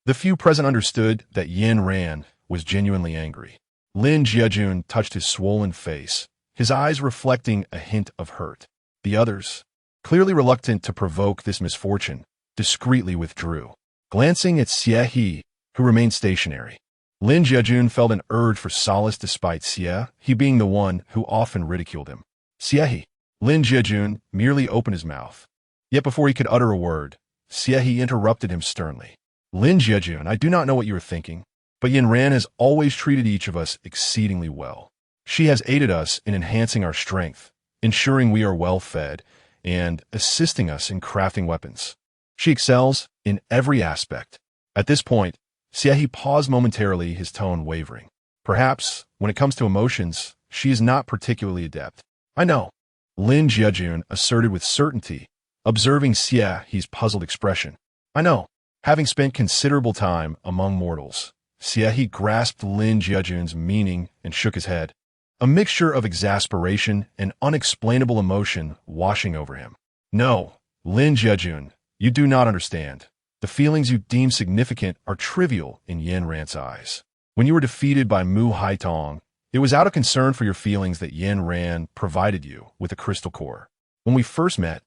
the few present understood that Yin Ran was genuinely angry. Lin Jiejun touched his swollen face, his eyes reflecting a hint of hurt. The others, clearly reluctant to provoke this misfortune, discreetly withdrew. Glancing at Xie, who remained stationary, Lin Jiejun felt an urge for solace despite Xie being the one who often ridiculed him. Xie. Lin Jiejun merely opened his mouth. Yet before he could utter a word, Xie interrupted him sternly. Lin Jiejun, I do not know what you are thinking, but Yin Ran has always treated each of us exceedingly well. She has aided us in enhancing our strength, ensuring we are well fed, and assisting us in crafting weapons. She excels in every aspect. At this point, Xie paused momentarily, his tone wavering. Perhaps, when it comes to emotions, she is not particularly adept. I know, Lin Jiejun asserted with certainty, observing Xie's puzzled expression. I know. Having spent considerable time among mortals, Xie grasped Lin Jiejun's meaning and shook his head, a mixture of exasperation and unexplainable emotion washing over him. No, Lin Jiejun, you do not understand. The feelings you deem significant are trivial in Yin Ran's eyes. When you were defeated by Mu Haitong, it was out of concern for your feelings that Yin Ran provided you with a crystal core. When we first met,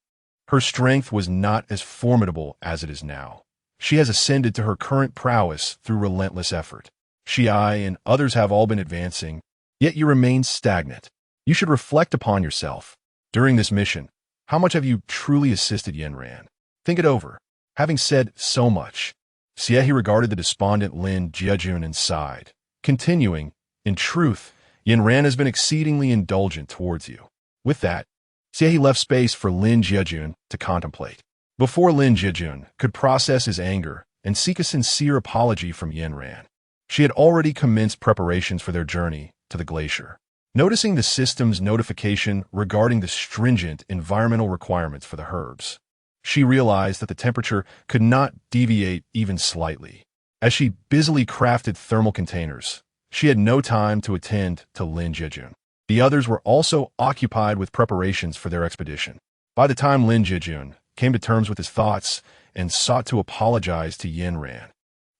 her strength was not as formidable as it is now. She has ascended to her current prowess through relentless effort. She, I, and others have all been advancing, yet you remain stagnant. You should reflect upon yourself. During this mission, how much have you truly assisted Yin Ran? Think it over. Having said so much, Xie regarded the despondent Lin Jiejun and sighed, continuing, in truth, Yin Ran has been exceedingly indulgent towards you. With that, Xie left space for Lin Jiejun to contemplate. Before Lin Jiejun could process his anger and seek a sincere apology from Yin Ran, she had already commenced preparations for their journey to the glacier. Noticing the system's notification regarding the stringent environmental requirements for the herbs, she realized that the temperature could not deviate even slightly. As she busily crafted thermal containers, she had no time to attend to Lin Jiejun. The others were also occupied with preparations for their expedition. By the time Lin Jiejun came to terms with his thoughts and sought to apologize to Yin Ran,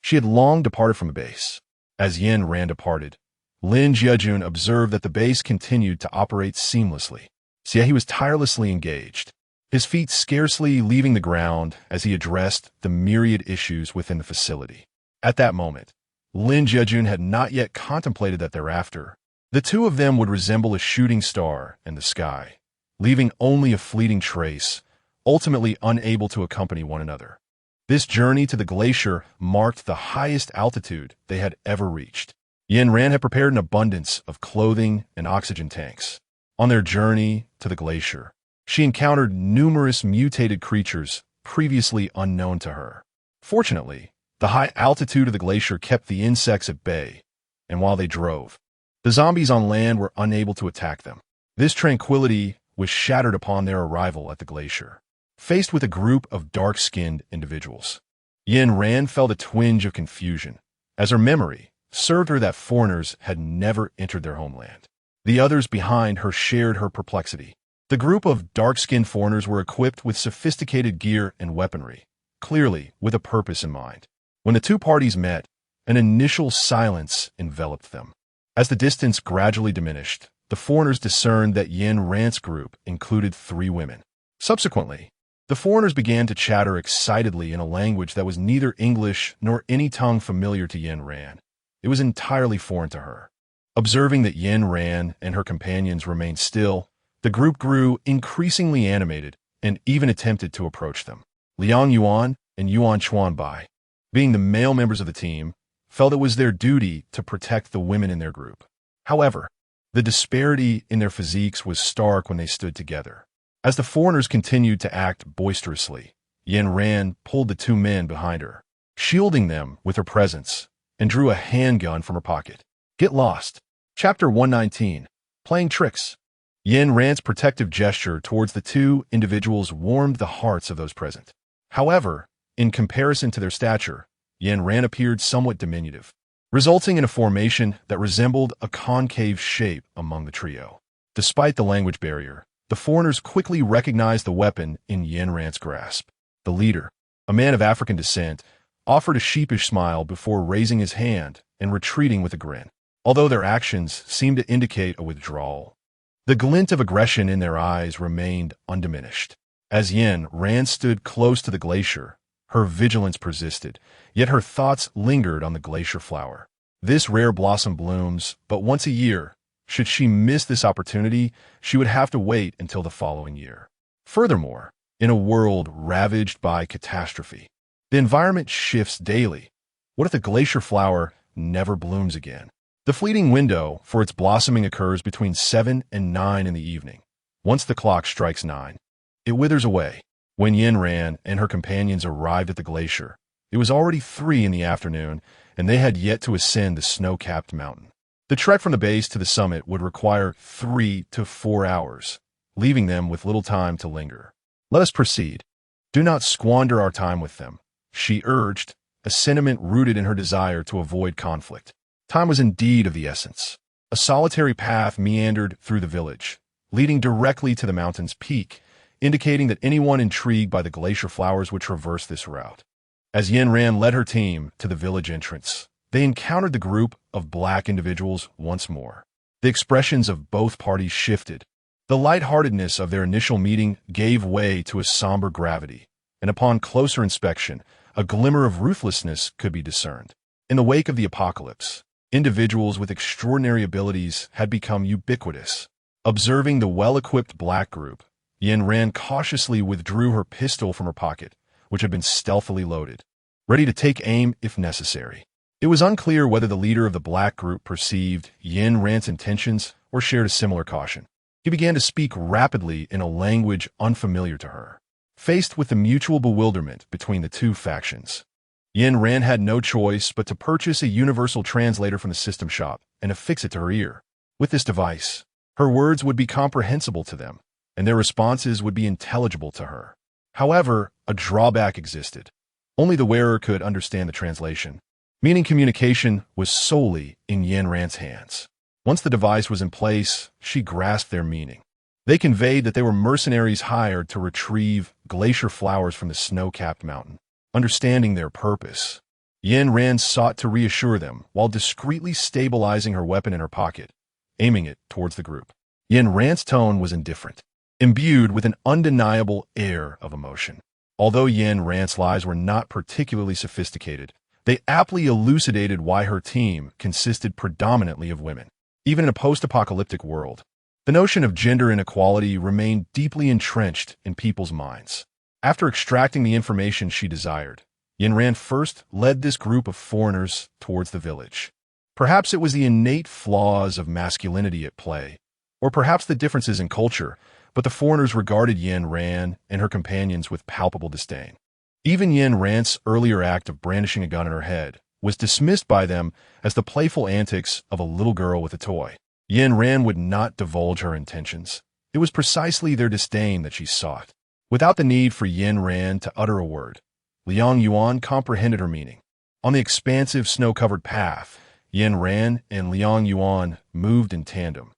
she had long departed from the base. As Yin Ran departed, Lin Jiejun observed that the base continued to operate seamlessly. Xie was tirelessly engaged, his feet scarcely leaving the ground as he addressed the myriad issues within the facility. At that moment, Lin Jiejun had not yet contemplated that thereafter, the two of them would resemble a shooting star in the sky, leaving only a fleeting trace, ultimately unable to accompany one another. This journey to the glacier marked the highest altitude they had ever reached. Yin Ran had prepared an abundance of clothing and oxygen tanks. On their journey to the glacier, she encountered numerous mutated creatures previously unknown to her. Fortunately, the high altitude of the glacier kept the insects at bay, and while they drove, the zombies on land were unable to attack them. This tranquility was shattered upon their arrival at the glacier. Faced with a group of dark-skinned individuals, Yin Ran felt a twinge of confusion, as her memory served her that foreigners had never entered their homeland. The others behind her shared her perplexity. The group of dark-skinned foreigners were equipped with sophisticated gear and weaponry, clearly with a purpose in mind. When the two parties met, an initial silence enveloped them. As the distance gradually diminished, the foreigners discerned that Yin Ran's group included 3 women. Subsequently, the foreigners began to chatter excitedly in a language that was neither English nor any tongue familiar to Yin Ran. It was entirely foreign to her. Observing that Yin Ran and her companions remained still, the group grew increasingly animated and even attempted to approach them. Liang Yuan and Yuan Chuanbai, being the male members of the team, felt it was their duty to protect the women in their group. However, the disparity in their physiques was stark when they stood together. As the foreigners continued to act boisterously, Yin Ran pulled the 2 men behind her, shielding them with her presence, and drew a handgun from her pocket. Get lost. Chapter 119. Playing Tricks. Yin Ran's protective gesture towards the 2 individuals warmed the hearts of those present. However, in comparison to their stature, Yin Ran appeared somewhat diminutive, resulting in a formation that resembled a concave shape among the trio. Despite the language barrier, the foreigners quickly recognized the weapon in Yin Ran's grasp. The leader, a man of African descent, offered a sheepish smile before raising his hand and retreating with a grin, although their actions seemed to indicate a withdrawal. The glint of aggression in their eyes remained undiminished. As Yin Ran stood close to the glacier, her vigilance persisted, yet her thoughts lingered on the glacier flower. This rare blossom blooms but once a year. Should she miss this opportunity, she would have to wait until the following year. Furthermore, in a world ravaged by catastrophe, the environment shifts daily. What if the glacier flower never blooms again? The fleeting window for its blossoming occurs between 7 and 9 in the evening. Once the clock strikes 9, it withers away. When Yin Ran and her companions arrived at the glacier, it was already 3 in the afternoon, and they had yet to ascend the snow-capped mountain. The trek from the base to the summit would require 3 to 4 hours, leaving them with little time to linger. Let us proceed. Do not squander our time with them, she urged, a sentiment rooted in her desire to avoid conflict. Time was indeed of the essence. A solitary path meandered through the village, leading directly to the mountain's peak, indicating that anyone intrigued by the glacier flowers would traverse this route. As Yin Ran led her team to the village entrance, they encountered the group of black individuals once more. The expressions of both parties shifted. The lightheartedness of their initial meeting gave way to a somber gravity, and upon closer inspection, a glimmer of ruthlessness could be discerned. In the wake of the apocalypse, individuals with extraordinary abilities had become ubiquitous. Observing the well-equipped black group, Yin Ran cautiously withdrew her pistol from her pocket, which had been stealthily loaded, ready to take aim if necessary. It was unclear whether the leader of the black group perceived Yin Ran's intentions or shared a similar caution. He began to speak rapidly in a language unfamiliar to her. Faced with the mutual bewilderment between the two factions, Yin Ran had no choice but to purchase a universal translator from the system shop and affix it to her ear. With this device, her words would be comprehensible to them, and their responses would be intelligible to her. However, a drawback existed. Only the wearer could understand the translation, meaning communication was solely in Yin Ran's hands. Once the device was in place, she grasped their meaning. They conveyed that they were mercenaries hired to retrieve glacier flowers from the snow-capped mountain. Understanding their purpose, Yin Ran sought to reassure them while discreetly stabilizing her weapon in her pocket, aiming it towards the group. Yin Ran's tone was indifferent, imbued with an undeniable air of emotion. Although Yin Ran's lies were not particularly sophisticated, they aptly elucidated why her team consisted predominantly of women. Even in a post-apocalyptic world, the notion of gender inequality remained deeply entrenched in people's minds. After extracting the information she desired, Yin Ran first led this group of foreigners towards the village. Perhaps it was the innate flaws of masculinity at play, or perhaps the differences in culture, but the foreigners regarded Yin Ran and her companions with palpable disdain. Even Yin Ran's earlier act of brandishing a gun in her head was dismissed by them as the playful antics of a little girl with a toy. Yin Ran would not divulge her intentions. It was precisely their disdain that she sought. Without the need for Yin Ran to utter a word, Liang Yuan comprehended her meaning. On the expansive snow-covered path, Yin Ran and Liang Yuan moved in tandem,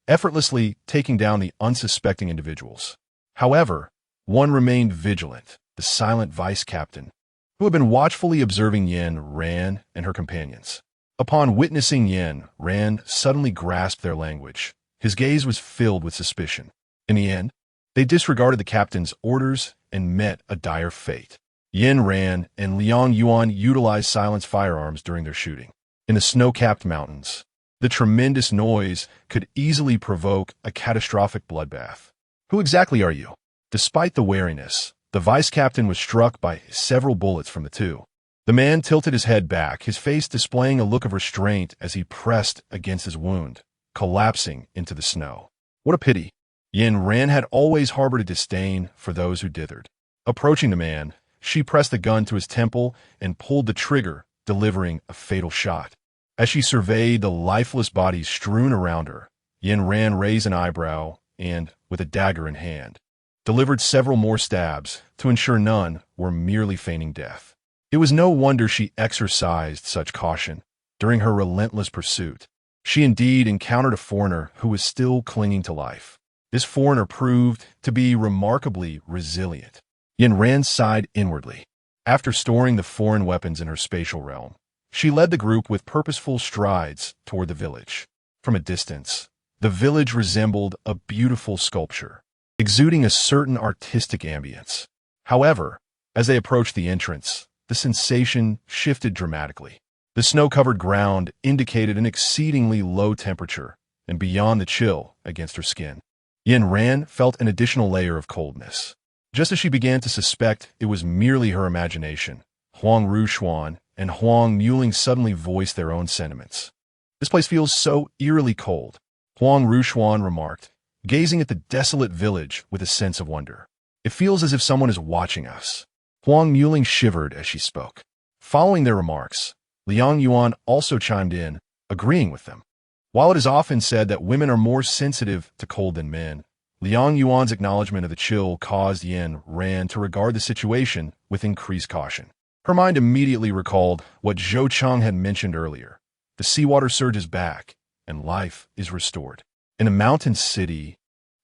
effortlessly taking down the unsuspecting individuals. However, one remained vigilant, the silent vice captain, who had been watchfully observing Yin Ran and her companions. Upon witnessing Yin Ran suddenly grasp their language, his gaze was filled with suspicion. In the end, they disregarded the captain's orders and met a dire fate. Yin Ran and Liang Yuan utilized silenced firearms during their shooting. In the snow-capped mountains, the tremendous noise could easily provoke a catastrophic bloodbath. Who exactly are you? Despite the wariness, the vice captain was struck by several bullets from the two. The man tilted his head back, his face displaying a look of restraint as he pressed against his wound, collapsing into the snow. What a pity. Yin Ran had always harbored a disdain for those who dithered. Approaching the man, she pressed the gun to his temple and pulled the trigger, delivering a fatal shot. As she surveyed the lifeless bodies strewn around her, Yin Ran raised an eyebrow and, with a dagger in hand, delivered several more stabs to ensure none were merely feigning death. It was no wonder she exercised such caution during her relentless pursuit. She indeed encountered a foreigner who was still clinging to life. This foreigner proved to be remarkably resilient. Yin Ran sighed inwardly. After storing the foreign weapons in her spatial realm, she led the group with purposeful strides toward the village. From a distance, the village resembled a beautiful sculpture, exuding a certain artistic ambience. However, as they approached the entrance, the sensation shifted dramatically. The snow-covered ground indicated an exceedingly low temperature, and beyond the chill against her skin, Yin Ran felt an additional layer of coldness. Just as she began to suspect it was merely her imagination, Huang Rushuan and Huang Muling suddenly voiced their own sentiments. This place feels so eerily cold, Huang Rushuan remarked, gazing at the desolate village with a sense of wonder. It feels as if someone is watching us. Huang Muling shivered as she spoke. Following their remarks, Liang Yuan also chimed in, agreeing with them. While it is often said that women are more sensitive to cold than men, Liang Yuan's acknowledgement of the chill caused Yin Ran to regard the situation with increased caution. Her mind immediately recalled what Zhou Cheng had mentioned earlier. The seawater surges back, and life is restored. In a mountain city,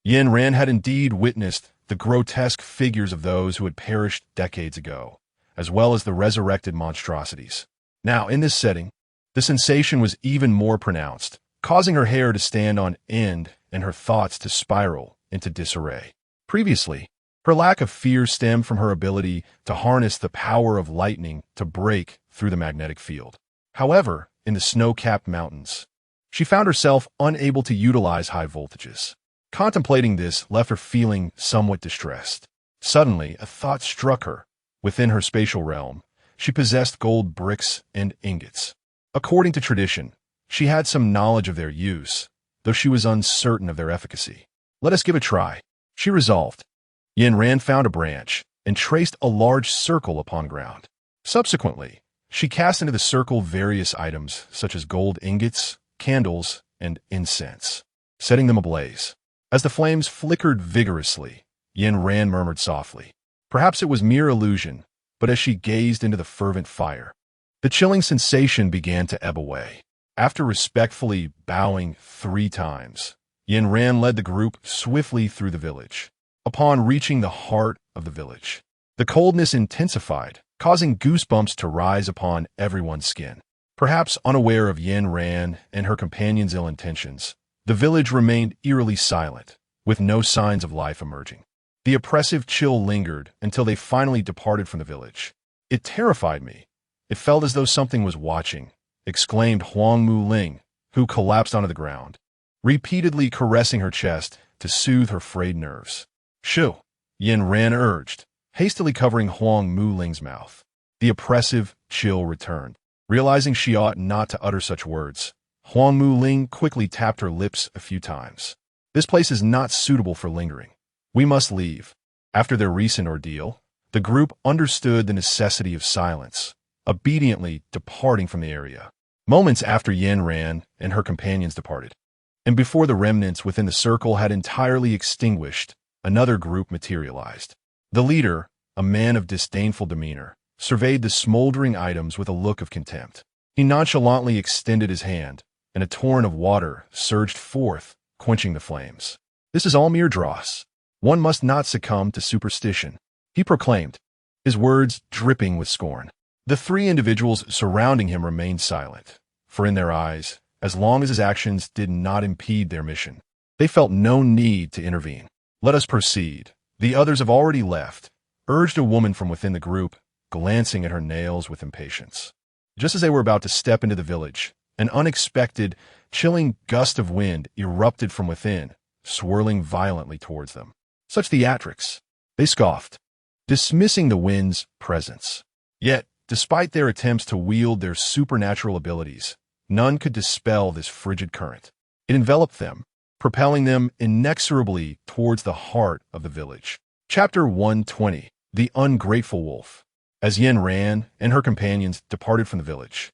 Yin Ran had indeed witnessed the grotesque figures of those who had perished decades ago, as well as the resurrected monstrosities. Now, in this setting, the sensation was even more pronounced, causing her hair to stand on end and her thoughts to spiral into disarray. Previously, her lack of fear stemmed from her ability to harness the power of lightning to break through the magnetic field. However, in the snow-capped mountains, she found herself unable to utilize high voltages. Contemplating this left her feeling somewhat distressed. Suddenly, a thought struck her. Within her spatial realm, she possessed gold bricks and ingots. According to tradition, she had some knowledge of their use, though she was uncertain of their efficacy. Let us give it a try, she resolved. Yin Ran found a branch and traced a large circle upon ground. Subsequently, she cast into the circle various items such as gold ingots, candles, and incense, setting them ablaze. As the flames flickered vigorously, Yin Ran murmured softly. Perhaps it was mere illusion, but as she gazed into the fervent fire, the chilling sensation began to ebb away. After respectfully bowing 3 times, Yin Ran led the group swiftly through the village. Upon reaching the heart of the village, the coldness intensified, causing goosebumps to rise upon everyone's skin. Perhaps unaware of Yin Ran and her companion's ill intentions, the village remained eerily silent, with no signs of life emerging. The oppressive chill lingered until they finally departed from the village. It terrified me. It felt as though something was watching, exclaimed Huang Mu Ling, who collapsed onto the ground, repeatedly caressing her chest to soothe her frayed nerves. Shoo! Yin Ran urged, hastily covering Huang Mu Ling's mouth. The oppressive chill returned. Realizing she ought not to utter such words, Huang Mu Ling quickly tapped her lips a few times. This place is not suitable for lingering. We must leave. After their recent ordeal, the group understood the necessity of silence, obediently departing from the area. Moments after Yin Ran and her companions departed, and before the remnants within the circle had entirely extinguished, another group materialized. The leader, a man of disdainful demeanor, surveyed the smoldering items with a look of contempt. He nonchalantly extended his hand, and a torrent of water surged forth, quenching the flames. This is all mere dross. One must not succumb to superstition, he proclaimed, his words dripping with scorn. The 3 individuals surrounding him remained silent, for in their eyes, as long as his actions did not impede their mission, they felt no need to intervene. Let us proceed. The others have already left, urged a woman from within the group, glancing at her nails with impatience. Just as they were about to step into the village, an unexpected, chilling gust of wind erupted from within, swirling violently towards them. Such theatrics, they scoffed, dismissing the wind's presence. Yet, despite their attempts to wield their supernatural abilities, none could dispel this frigid current. It enveloped them, propelling them inexorably towards the heart of the village. Chapter 120. The Ungrateful Wolf. As Yin Ran and her companions departed from the village,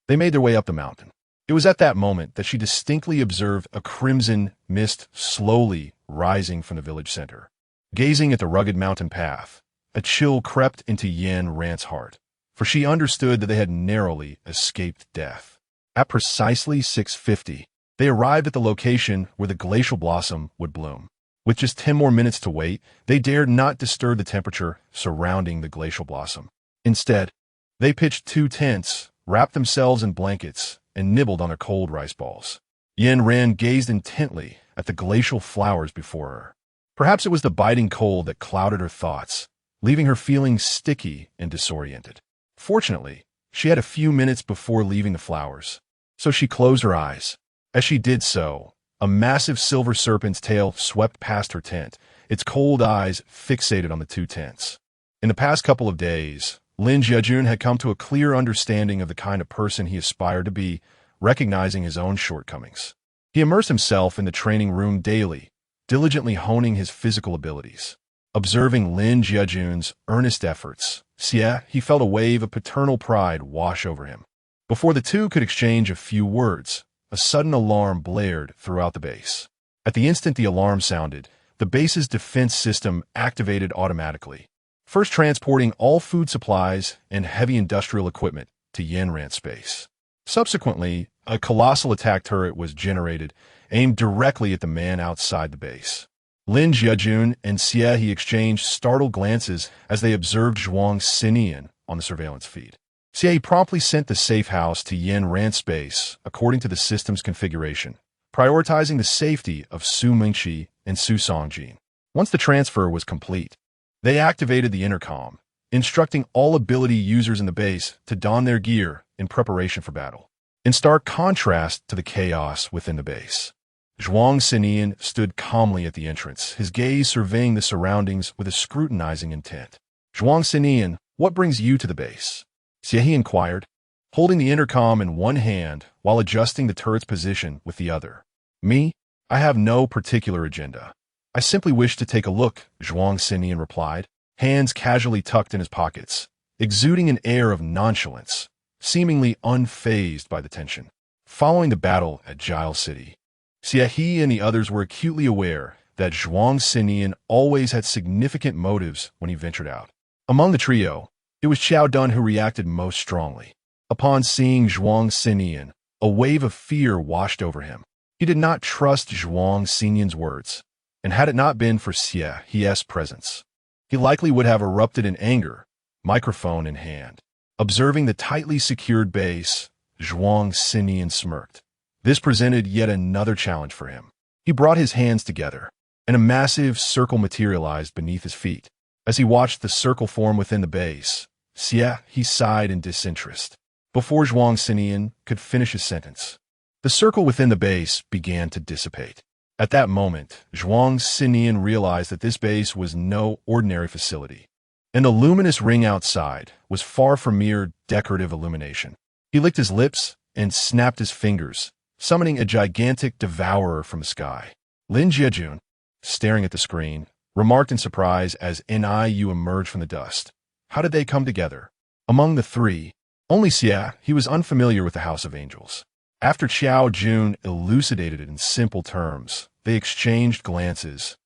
they made their way up the mountain. It was at that moment that she distinctly observed a crimson mist slowly rising from the village center. Gazing at the rugged mountain path, a chill crept into Yin Ran's heart, for she understood that they had narrowly escaped death. At precisely 6:50, they arrived at the location where the glacial blossom would bloom. With just 10 more minutes to wait, they dared not disturb the temperature surrounding the glacial blossom. Instead, they pitched 2 tents, wrapped themselves in blankets, and nibbled on their cold rice balls. Yin Ran gazed intently at the glacial flowers before her. Perhaps it was the biting cold that clouded her thoughts, leaving her feeling sticky and disoriented. Fortunately, she had a few minutes before leaving the flowers, so she closed her eyes. As she did so, a massive silver serpent's tail swept past her tent, its cold eyes fixated on the 2 tents. In the past couple of days, Lin Jiajun had come to a clear understanding of the kind of person he aspired to be, recognizing his own shortcomings. He immersed himself in the training room daily, diligently honing his physical abilities. Observing Lin Jiajun's earnest efforts, he felt a wave of paternal pride wash over him. Before the 2 could exchange a few words, a sudden alarm blared throughout the base. At the instant the alarm sounded, the base's defense system activated automatically, first transporting all food supplies and heavy industrial equipment to Yin Ran space. Subsequently, a colossal attack turret was generated, aimed directly at the man outside the base. Lin Jiajun and Xie exchanged startled glances as they observed Zhuang Xinian on the surveillance feed. Xie promptly sent the safe house to Yin Ran space according to the system's configuration, prioritizing the safety of Su Mingqi and Su Songjin. Once the transfer was complete, they activated the intercom, instructing all ability users in the base to don their gear in preparation for battle. In stark contrast to the chaos within the base, Zhuang Xinian stood calmly at the entrance, his gaze surveying the surroundings with a scrutinizing intent. Zhuang Xinian, what brings you to the base? Xie inquired, holding the intercom in one hand while adjusting the turret's position with the other. Me? I have no particular agenda. I simply wish to take a look, Zhuang Xinian replied, hands casually tucked in his pockets, exuding an air of nonchalance, seemingly unfazed by the tension. Following the battle at Giles City, Xie and the others were acutely aware that Zhuang Xinian always had significant motives when he ventured out. Among the trio, it was Qiao Dun who reacted most strongly. Upon seeing Zhuang Xinian, a wave of fear washed over him. He did not trust Zhuang Xinian's words, and had it not been for Xie's presence, he likely would have erupted in anger, microphone in hand. Observing the tightly secured base, Zhuang Xinian smirked. This presented yet another challenge for him. He brought his hands together, and a massive circle materialized beneath his feet. As he watched the circle form within the base, he sighed in disinterest. Before Zhuang Xinian could finish his sentence, the circle within the base began to dissipate. At that moment, Zhuang Xinian realized that this base was no ordinary facility, and the luminous ring outside was far from mere decorative illumination. He licked his lips and snapped his fingers, summoning a gigantic devourer from the sky. Lin Jiejun, staring at the screen, remarked in surprise as Niu emerged from the dust. How did they come together? Among the three, only Xie, he was unfamiliar with the House of Angels. After Qiao Jun elucidated it in simple terms, they exchanged glances,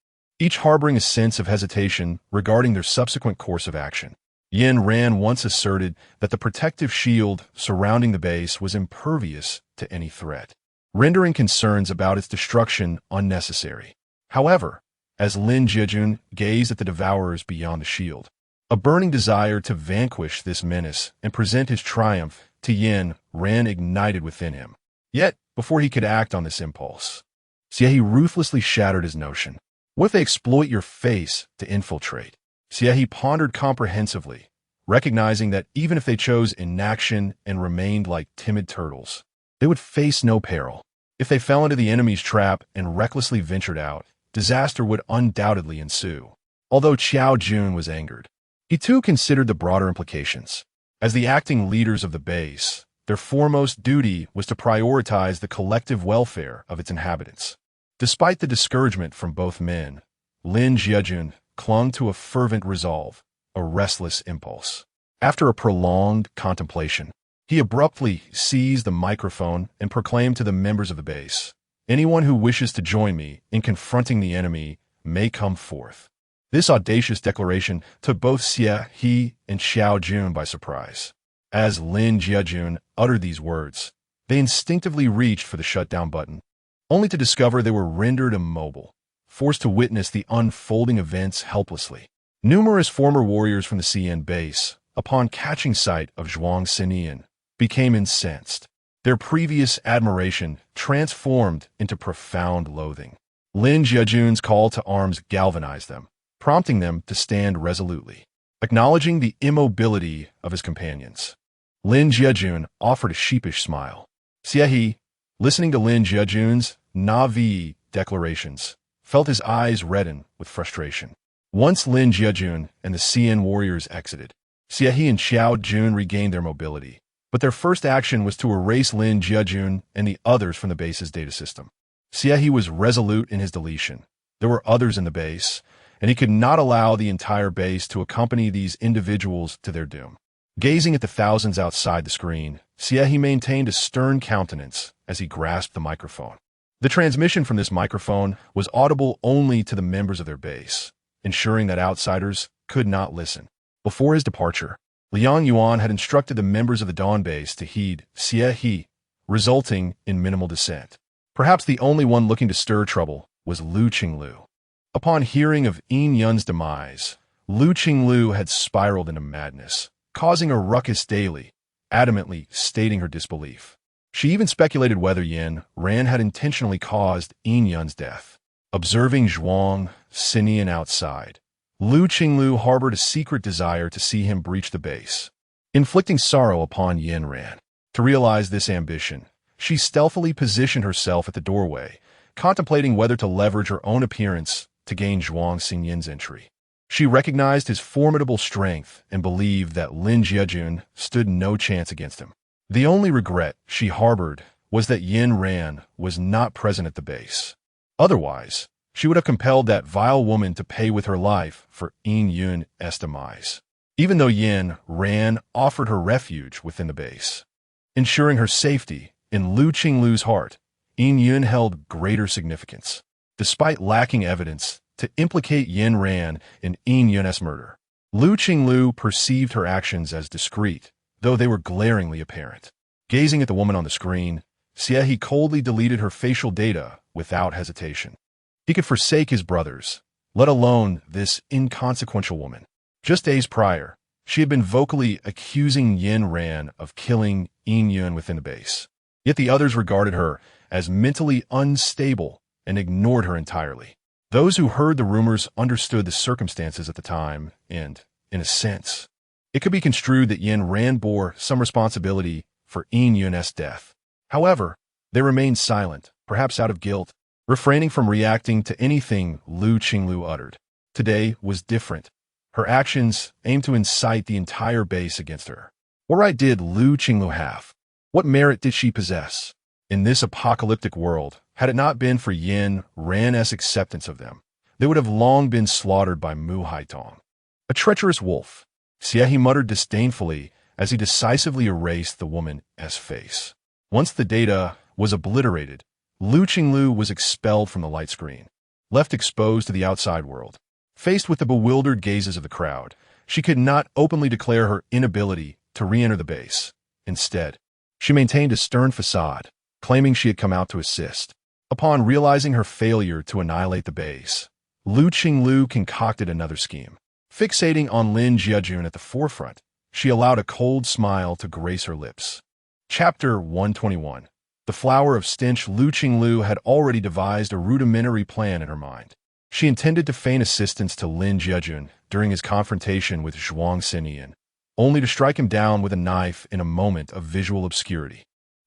each harboring a sense of hesitation regarding their subsequent course of action. Yin Ran once asserted that the protective shield surrounding the base was impervious to any threat, rendering concerns about its destruction unnecessary. However, as Lin Jiejun gazed at the devourers beyond the shield, a burning desire to vanquish this menace and present his triumph to Yin Ran ignited within him. Yet, before he could act on this impulse, Xie ruthlessly shattered his notion. What if they exploit your face to infiltrate? Xie pondered comprehensively, recognizing that even if they chose inaction and remained like timid turtles, they would face no peril. If they fell into the enemy's trap and recklessly ventured out, disaster would undoubtedly ensue. Although Qiao Jun was angered, he too considered the broader implications. As the acting leaders of the base, their foremost duty was to prioritize the collective welfare of its inhabitants. Despite the discouragement from both men, Lin Jiejun clung to a fervent resolve, a restless impulse. After a prolonged contemplation, he abruptly seized the microphone and proclaimed to the members of the base, "Anyone who wishes to join me in confronting the enemy may come forth." This audacious declaration took both Xie and Qiao Jun by surprise. As Lin Jiejun uttered these words, they instinctively reached for the shutdown button, only to discover they were rendered immobile, forced to witness the unfolding events helplessly. Numerous former warriors from the CN base, upon catching sight of Zhuang Xinian, became incensed. Their previous admiration transformed into profound loathing. Lin Jiejun's call to arms galvanized them, prompting them to stand resolutely. Acknowledging the immobility of his companions, Lin Jiejun offered a sheepish smile. Xie, listening to Lin Jiejun's Navi declarations, felt his eyes redden with frustration. Once Lin Jiejun and the CN warriors exited, Xie and Qiao Jun regained their mobility, but their first action was to erase Lin Jiejun and the others from the base's data system. Xie was resolute in his deletion. There were others in the base, and he could not allow the entire base to accompany these individuals to their doom. Gazing at the thousands outside the screen, Xie maintained a stern countenance as he grasped the microphone. The transmission from this microphone was audible only to the members of their base, ensuring that outsiders could not listen. Before his departure, Liang Yuan had instructed the members of the Dawn base to heed Xie, resulting in minimal dissent. Perhaps the only one looking to stir trouble was Lu Qinglu. Upon hearing of Yin Yun's demise, Lu Qinglu had spiraled into madness, causing a ruckus daily, adamantly stating her disbelief. She even speculated whether Yin Ran had intentionally caused Yin Yun's death. Observing Zhuang Xinian outside, Lu Qinglu harbored a secret desire to see him breach the base, inflicting sorrow upon Yin Ran. To realize this ambition, she stealthily positioned herself at the doorway, contemplating whether to leverage her own appearance to gain Zhuang Xinyan's entry. She recognized his formidable strength and believed that Lin Jiajun stood no chance against him. The only regret she harbored was that Yin Ran was not present at the base. Otherwise, she would have compelled that vile woman to pay with her life for Yin Yun's demise, even though Yin Ran offered her refuge within the base. Ensuring her safety, in Lu Qinglu's heart, Yin Yun held greater significance. Despite lacking evidence to implicate Yin Ran in Yin Yun's murder, Lu Qinglu perceived her actions as discreet, though they were glaringly apparent. Gazing at the woman on the screen, Xie coldly deleted her facial data without hesitation. He could forsake his brothers, let alone this inconsequential woman. Just days prior, she had been vocally accusing Yin Ran of killing Yin Yun within the base. Yet the others regarded her as mentally unstable and ignored her entirely. Those who heard the rumors understood the circumstances at the time and, in a sense, it could be construed that Yin Ran bore some responsibility for Yin Yun's death. However, they remained silent, perhaps out of guilt, refraining from reacting to anything Lu Qinglu uttered. Today was different. Her actions aimed to incite the entire base against her. What right did Lu Qinglu have? What merit did she possess? In this apocalyptic world, had it not been for Yin Ran's acceptance of them, they would have long been slaughtered by Mu Haitong. A treacherous wolf, Xie muttered disdainfully as he decisively erased the woman's face. Once the data was obliterated, Lu Qinglu was expelled from the light screen, left exposed to the outside world. Faced with the bewildered gazes of the crowd, she could not openly declare her inability to re-enter the base. Instead, she maintained a stern facade, claiming she had come out to assist. Upon realizing her failure to annihilate the base, Lu Qinglu concocted another scheme. Fixating on Lin Jiajun at the forefront, she allowed a cold smile to grace her lips. Chapter 121. The flower of stench. Lu Qinglu had already devised a rudimentary plan in her mind. She intended to feign assistance to Lin Jiajun during his confrontation with Zhuang Xinyan, only to strike him down with a knife in a moment of visual obscurity.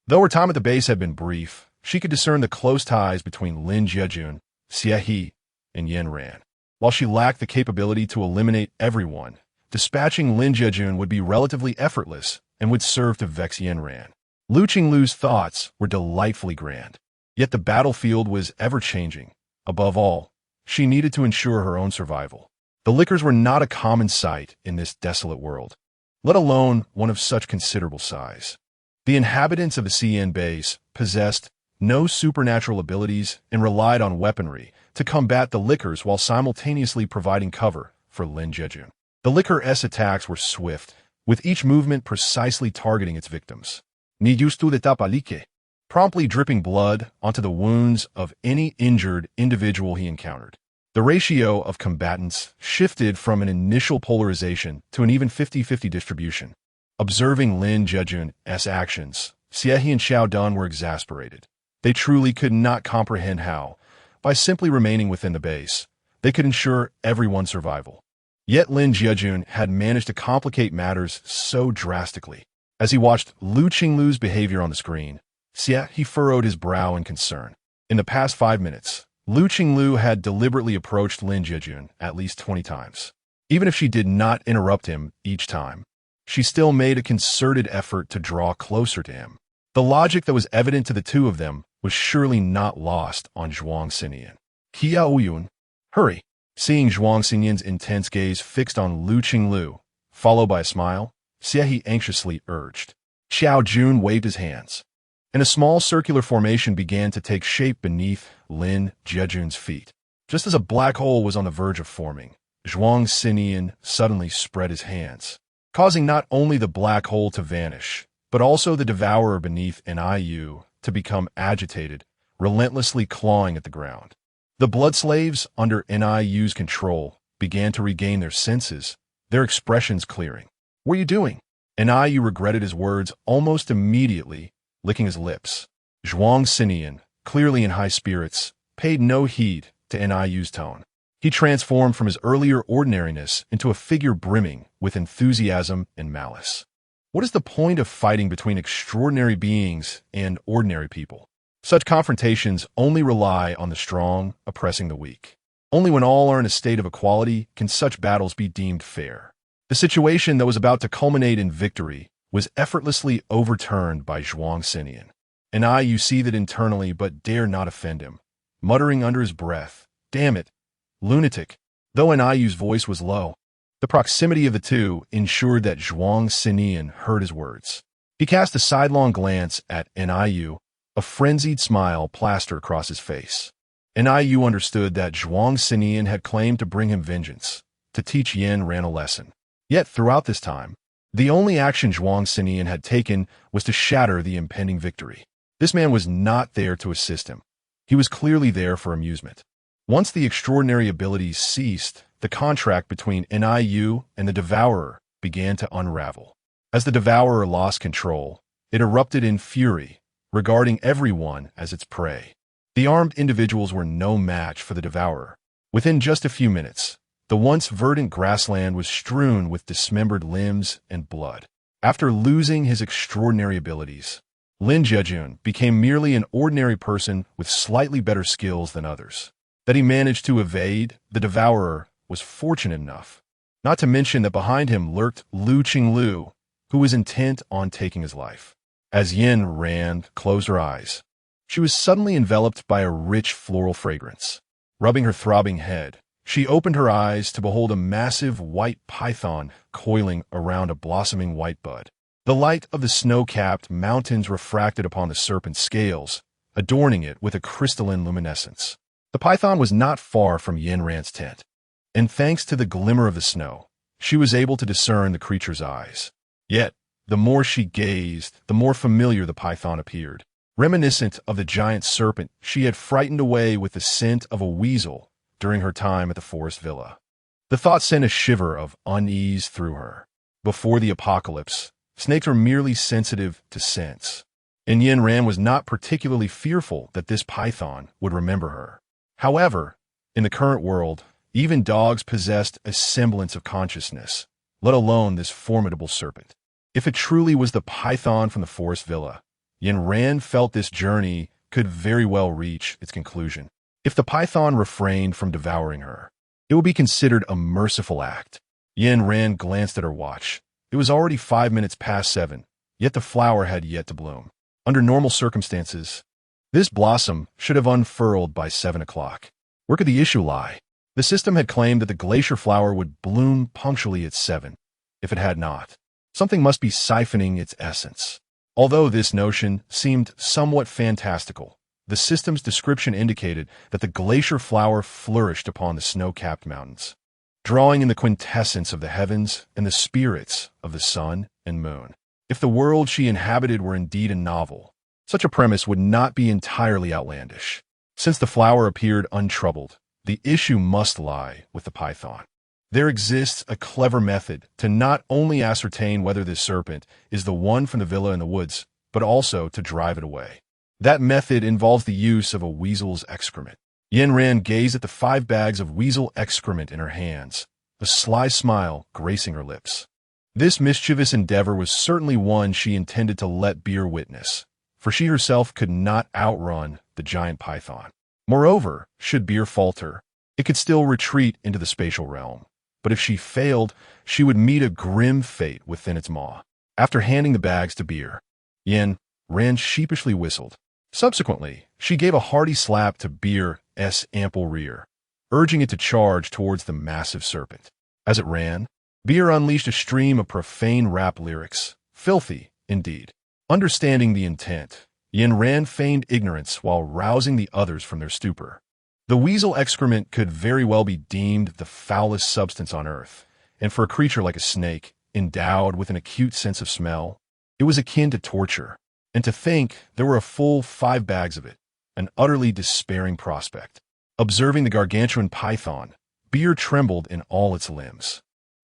Though her time at the base had been brief, she could discern the close ties between Lin Jiajun, Xie, and Yin Ran. While she lacked the capability to eliminate everyone, dispatching Lin Jiajun would be relatively effortless and would serve to vex Yin Ran. Lu Qinglu's thoughts were delightfully grand, yet the battlefield was ever-changing. Above all, she needed to ensure her own survival. The lickers were not a common sight in this desolate world, let alone one of such considerable size. The inhabitants of the CN base possessed no supernatural abilities and relied on weaponry to combat the lickers while simultaneously providing cover for Lin Jiajun. The lickers' attacks were swift, with each movement precisely targeting its victims. Ni justu de tapalique, promptly dripping blood onto the wounds of any injured individual he encountered. The ratio of combatants shifted from an initial polarization to an even 50-50 distribution. Observing Lin Jiajun's actions, Xie and Xiao Dun were exasperated. They truly could not comprehend how, by simply remaining within the base, they could ensure everyone's survival. Yet Lin Jiajun had managed to complicate matters so drastically. As he watched Lu Qinglu's behavior on the screen, Xie furrowed his brow in concern. In the past 5 minutes, Lu Qinglu had deliberately approached Lin Jiajun at least 20 times. Even if she did not interrupt him each time, she still made a concerted effort to draw closer to him. The logic that was evident to the two of them was surely not lost on Zhuang Xinyan. Qiaoyun, hurry! Seeing Zhuang Xinyan's intense gaze fixed on Lu Qinglu, followed by a smile, Xie anxiously urged. Xiao Jun waved his hands, and a small circular formation began to take shape beneath Lin Jiajun's feet. Just as a black hole was on the verge of forming, Zhuang Xinyan suddenly spread his hands, causing not only the black hole to vanish, but also the devourer beneath NIU to become agitated, relentlessly clawing at the ground. The blood slaves under NIU's control began to regain their senses, their expressions clearing. What are you doing? NIU regretted his words almost immediately, licking his lips. Zhuang Xinyan, clearly in high spirits, paid no heed to NIU's tone. He transformed from his earlier ordinariness into a figure brimming with enthusiasm and malice. What is the point of fighting between extraordinary beings and ordinary people? Such confrontations only rely on the strong oppressing the weak. Only when all are in a state of equality can such battles be deemed fair. The situation that was about to culminate in victory was effortlessly overturned by Zhuang Xinian. You see that internally but dare not offend him, muttering under his breath, "Damn it, lunatic," though Yu's voice was low. The proximity of the two ensured that Zhuang Xinian heard his words. He cast a sidelong glance at Yu, a frenzied smile plastered across his face. Yu understood that Zhuang Xinian had claimed to bring him vengeance, to teach Yin Ran a lesson. Yet throughout this time, the only action Zhuang Xinian had taken was to shatter the impending victory. This man was not there to assist him. He was clearly there for amusement. Once the extraordinary abilities ceased, the contract between Yu and the Devourer began to unravel. As the Devourer lost control, it erupted in fury, regarding everyone as its prey. The armed individuals were no match for the Devourer. Within just a few minutes, the once verdant grassland was strewn with dismembered limbs and blood. After losing his extraordinary abilities, Lin Zhejun became merely an ordinary person with slightly better skills than others. That he managed to evade the Devourer was fortunate enough, not to mention that behind him lurked Lu Qinglu, who was intent on taking his life. As Yin Ran closed her eyes, she was suddenly enveloped by a rich floral fragrance. Rubbing her throbbing head, she opened her eyes to behold a massive white python coiling around a blossoming white bud. The light of the snow-capped mountains refracted upon the serpent's scales, adorning it with a crystalline luminescence. The python was not far from Yin Ran's tent, and thanks to the glimmer of the snow, she was able to discern the creature's eyes. Yet, the more she gazed, the more familiar the python appeared, reminiscent of the giant serpent she had frightened away with the scent of a weasel during her time at the forest villa. The thought sent a shiver of unease through her. Before the apocalypse, snakes were merely sensitive to scents, and Yin Ran was not particularly fearful that this python would remember her. However, in the current world, even dogs possessed a semblance of consciousness, let alone this formidable serpent. If it truly was the python from the forest villa, Yin Ran felt this journey could very well reach its conclusion. If the python refrained from devouring her, it would be considered a merciful act. Yin Ran glanced at her watch. It was already 5 minutes past 7, yet the flower had yet to bloom. Under normal circumstances, this blossom should have unfurled by 7 o'clock. Where could the issue lie? The system had claimed that the glacier flower would bloom punctually at 7. If it had not, something must be siphoning its essence. Although this notion seemed somewhat fantastical, the system's description indicated that the glacier flower flourished upon the snow-capped mountains, drawing in the quintessence of the heavens and the spirits of the sun and moon. If the world she inhabited were indeed a novel, such a premise would not be entirely outlandish. Since the flower appeared untroubled, the issue must lie with the python. There exists a clever method to not only ascertain whether this serpent is the one from the villa in the woods, but also to drive it away. That method involves the use of a weasel's excrement. Yin Ran gazed at the 5 bags of weasel excrement in her hands, a sly smile gracing her lips. This mischievous endeavor was certainly one she intended to let Beer witness, for she herself could not outrun the giant python. Moreover, should Beer falter, it could still retreat into the spatial realm. But if she failed, she would meet a grim fate within its maw. After handing the bags to Beer, Yin Ran sheepishly whistled. Subsequently, she gave a hearty slap to Beer's ample rear, urging it to charge towards the massive serpent. As it ran, Beer unleashed a stream of profane rap lyrics, filthy, indeed. Understanding the intent, Yin Ran feigned ignorance while rousing the others from their stupor. The weasel excrement could very well be deemed the foulest substance on earth, and for a creature like a snake, endowed with an acute sense of smell, it was akin to torture. And to think there were a full 5 bags of it, an utterly despairing prospect. Observing the gargantuan python, Beer trembled in all its limbs.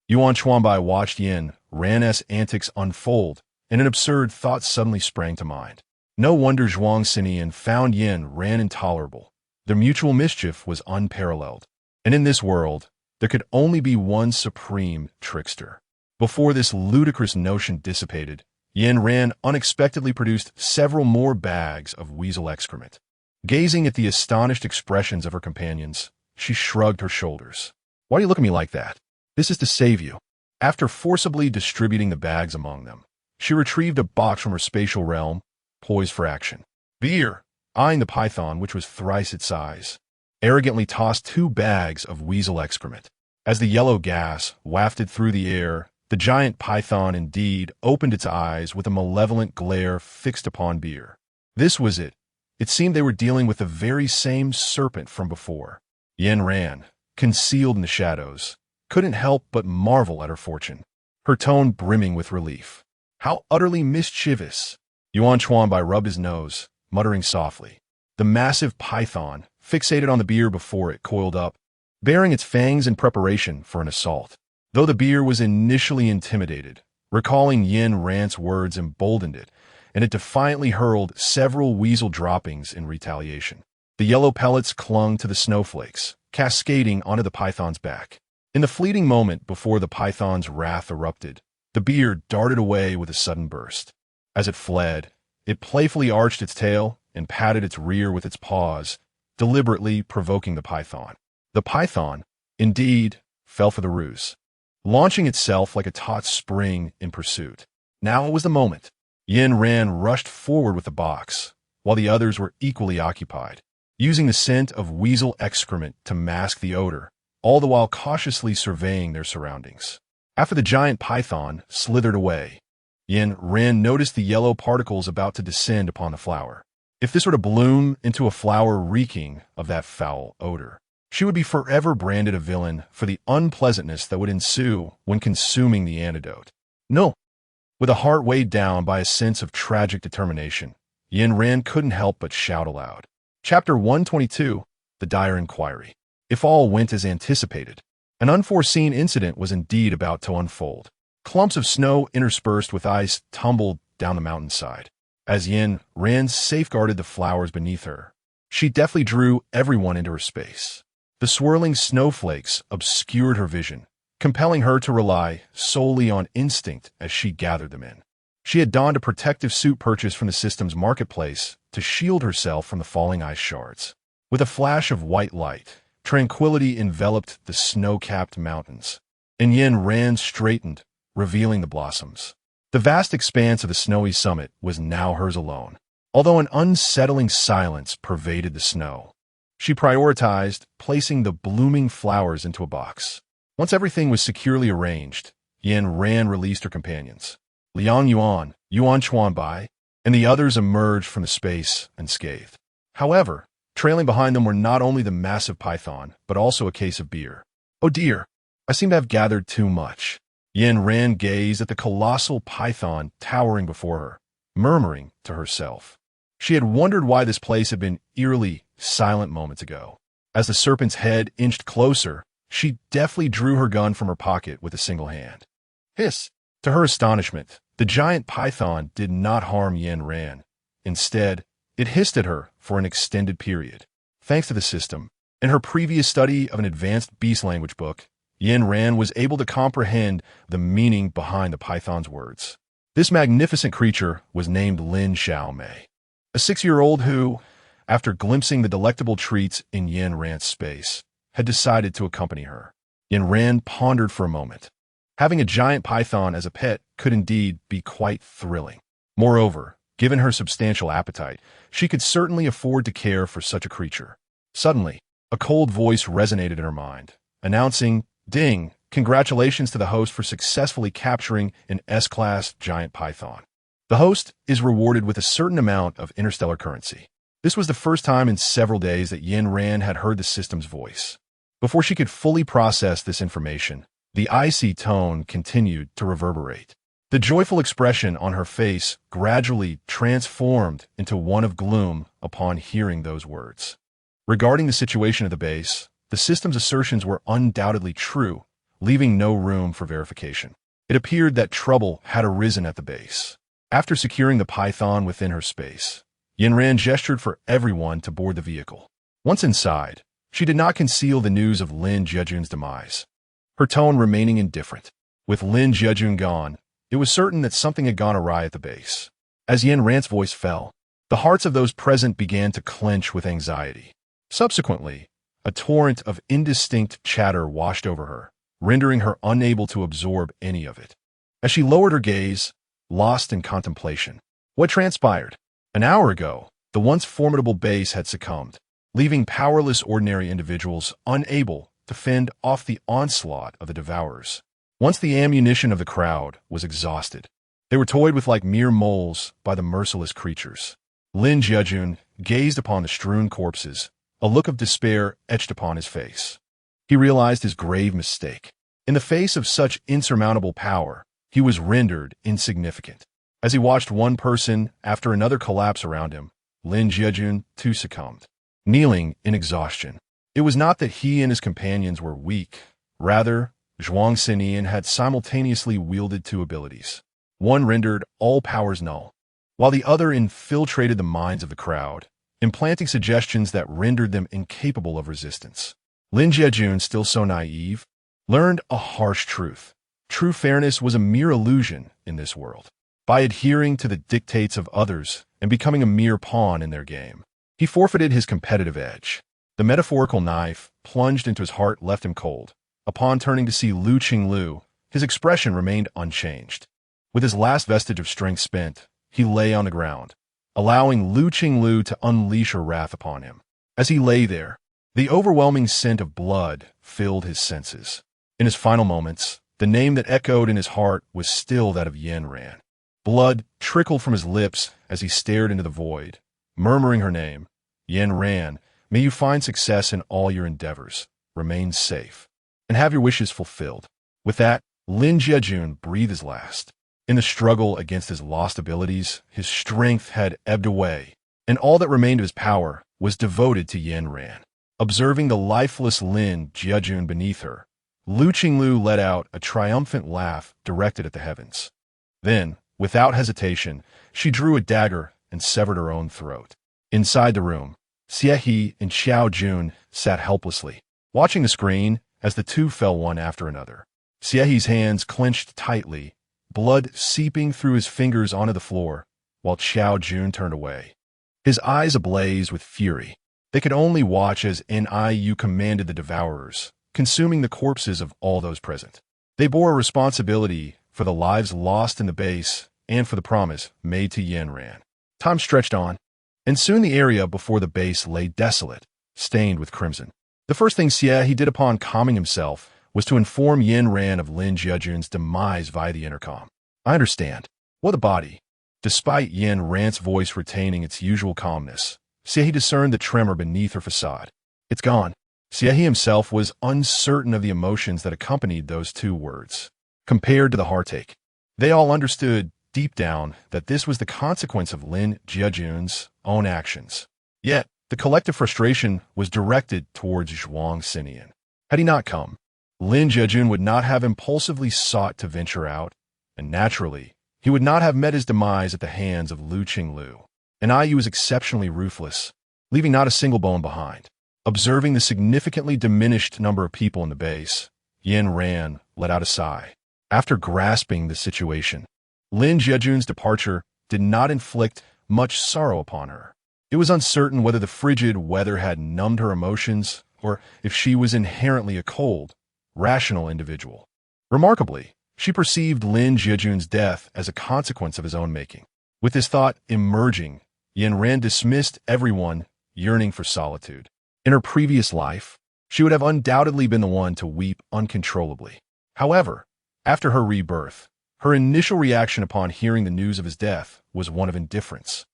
Yuan Chuanbai watched Yin Ran's antics unfold, and an absurd thought suddenly sprang to mind. No wonder Zhuang Xinian found Yin Ran intolerable. Their mutual mischief was unparalleled, and in this world, there could only be one supreme trickster. Before this ludicrous notion dissipated, Yin Ran unexpectedly produced several more bags of weasel excrement. Gazing at the astonished expressions of her companions, she shrugged her shoulders. "Why do you look at me like that? This is to save you." After forcibly distributing the bags among them, she retrieved a box from her spatial realm, poised for action. Beer, eyeing the python, which was thrice its size, arrogantly tossed 2 bags of weasel excrement. As the yellow gas wafted through the air, the giant python indeed opened its eyes with a malevolent glare fixed upon Beer. This was it. It seemed they were dealing with the very same serpent from before. Yin Ran, concealed in the shadows, couldn't help but marvel at her fortune, her tone brimming with relief. How utterly mischievous! Yuan Chuanbai rubbed his nose, muttering softly. The massive python, fixated on the beer before it, coiled up, baring its fangs in preparation for an assault. Though the beer was initially intimidated, recalling Yin Ran's words emboldened it, and it defiantly hurled several weasel droppings in retaliation. The yellow pellets clung to the snowflakes, cascading onto the python's back. In the fleeting moment before the python's wrath erupted, the beer darted away with a sudden burst. As it fled, it playfully arched its tail and patted its rear with its paws, deliberately provoking the python. The python, indeed, fell for the ruse, launching itself like a taut spring in pursuit. Now was the moment. Yin Ran rushed forward with the box, while the others were equally occupied, using the scent of weasel excrement to mask the odor, all the while cautiously surveying their surroundings. After the giant python slithered away, Yin Ran noticed the yellow particles about to descend upon the flower. If this were to bloom into a flower reeking of that foul odor, she would be forever branded a villain for the unpleasantness that would ensue when consuming the antidote. No. With a heart weighed down by a sense of tragic determination, Yin Ran couldn't help but shout aloud. Chapter 122, The Dire Inquiry. If all went as anticipated, an unforeseen incident was indeed about to unfold. Clumps of snow interspersed with ice tumbled down the mountainside. As Yin Ran safeguarded the flowers beneath her, she deftly drew everyone into her space. The swirling snowflakes obscured her vision, compelling her to rely solely on instinct as she gathered them in. She had donned a protective suit purchased from the system's marketplace to shield herself from the falling ice shards. With a flash of white light, tranquility enveloped the snow-capped mountains, and Yin Ran straightened, revealing the blossoms. The vast expanse of the snowy summit was now hers alone, although an unsettling silence pervaded the snow. She prioritized placing the blooming flowers into a box. Once everything was securely arranged, Yin Ran released her companions. Liang Yuan, Yuan Chuanbai, and the others emerged from the space unscathed. However, trailing behind them were not only the massive python, but also a case of beer. Oh dear, I seem to have gathered too much. Yin Ran gazed at the colossal python towering before her, murmuring to herself. She had wondered why this place had been eerily silent moments ago. As the serpent's head inched closer, she deftly drew her gun from her pocket with a single hand. Hiss! To her astonishment, the giant python did not harm Yin Ran. Instead, it hissed at her for an extended period. Thanks to the system, in her previous study of an advanced beast language book, Yin Ran was able to comprehend the meaning behind the python's words. This magnificent creature was named Lin Xiaomei, a 6-year-old who, after glimpsing the delectable treats in Yin Ran's space, had decided to accompany her. Yin Ran pondered for a moment. Having a giant python as a pet could indeed be quite thrilling. Moreover, given her substantial appetite, she could certainly afford to care for such a creature. Suddenly, a cold voice resonated in her mind, announcing, "Ding, congratulations to the host for successfully capturing an S-class giant python. The host is rewarded with a certain amount of interstellar currency." This was the first time in several days that Yin Ran had heard the system's voice. Before she could fully process this information, the icy tone continued to reverberate. The joyful expression on her face gradually transformed into one of gloom upon hearing those words. Regarding the situation at the base, the system's assertions were undoubtedly true, leaving no room for verification. It appeared that trouble had arisen at the base. After securing the python within her space, Yin Ran gestured for everyone to board the vehicle. Once inside, she did not conceal the news of Lin Jiejun's demise, her tone remaining indifferent. With Lin Jiejun gone, It was certain that something had gone awry at the base. As Yen Ran's voice fell, the hearts of those present began to clench with anxiety. Subsequently, a torrent of indistinct chatter washed over her, rendering her unable to absorb any of it. As she lowered her gaze, lost in contemplation, what transpired? An hour ago, the once formidable base had succumbed, leaving powerless ordinary individuals unable to fend off the onslaught of the devourers. Once the ammunition of the crowd was exhausted, they were toyed with like mere moles by the merciless creatures. Lin Jiajun gazed upon the strewn corpses, a look of despair etched upon his face. He realized his grave mistake. In the face of such insurmountable power, he was rendered insignificant. As he watched one person after another collapse around him, Lin Jiajun too succumbed, kneeling in exhaustion. It was not that he and his companions were weak. Rather, Zhuang Xinian had simultaneously wielded two abilities. One rendered all powers null, while the other infiltrated the minds of the crowd, implanting suggestions that rendered them incapable of resistance. Lin Jiajun, still so naive, learned a harsh truth. True fairness was a mere illusion in this world. By adhering to the dictates of others and becoming a mere pawn in their game, he forfeited his competitive edge. The metaphorical knife plunged into his heart left him cold. Upon turning to see Lu Qinglu, his expression remained unchanged. With his last vestige of strength spent, he lay on the ground, allowing Lu Qinglu to unleash her wrath upon him. As he lay there, the overwhelming scent of blood filled his senses. In his final moments, the name that echoed in his heart was still that of Yen Ran. Blood trickled from his lips as he stared into the void, murmuring her name. Yen Ran, may you find success in all your endeavors, remain safe, and have your wishes fulfilled. With that, Lin Jiajun breathed his last. In the struggle against his lost abilities, his strength had ebbed away, and all that remained of his power was devoted to Yen Ran. Observing the lifeless Lin Jiajun beneath her, Lu Qinglu let out a triumphant laugh directed at the heavens. Then, without hesitation, she drew a dagger and severed her own throat. Inside the room, Xie He and Xiao Jun sat helplessly, watching the screen as the two fell one after another. Xie He's hands clenched tightly, blood seeping through his fingers onto the floor, while Xiao Jun turned away, his eyes ablaze with fury. They could only watch as NIU commanded the devourers, consuming the corpses of all those present. They bore a responsibility for the lives lost in the base and for the promise made to Yen Ran. Time stretched on, and soon the area before the base lay desolate, stained with crimson. The first thing Xie He did upon calming himself was to inform Yen Ran of Lin Jiajun's demise via the intercom. I understand. What a body. Despite Yen Ran's voice retaining its usual calmness, Xie He discerned the tremor beneath her facade. It's gone. Xie He himself was uncertain of the emotions that accompanied those two words. Compared to the heartache, they all understood deep down that this was the consequence of Lin Jiajun's own actions. Yet, the collective frustration was directed towards Zhuang Xinian. Had he not come, Lin Jiajun would not have impulsively sought to venture out, and naturally, he would not have met his demise at the hands of Lu Qinglu. And IU was exceptionally ruthless, leaving not a single bone behind. Observing the significantly diminished number of people in the base, Yen Ran let out a sigh. After grasping the situation, Lin Jiajun's departure did not inflict much sorrow upon her. It was uncertain whether the frigid weather had numbed her emotions or if she was inherently a cold, rational individual. Remarkably, she perceived Lin Jiajun's death as a consequence of his own making. With this thought emerging, Yen Ran dismissed everyone yearning for solitude. In her previous life, she would have undoubtedly been the one to weep uncontrollably. However, after her rebirth, her initial reaction upon hearing the news of his death was one of indifference.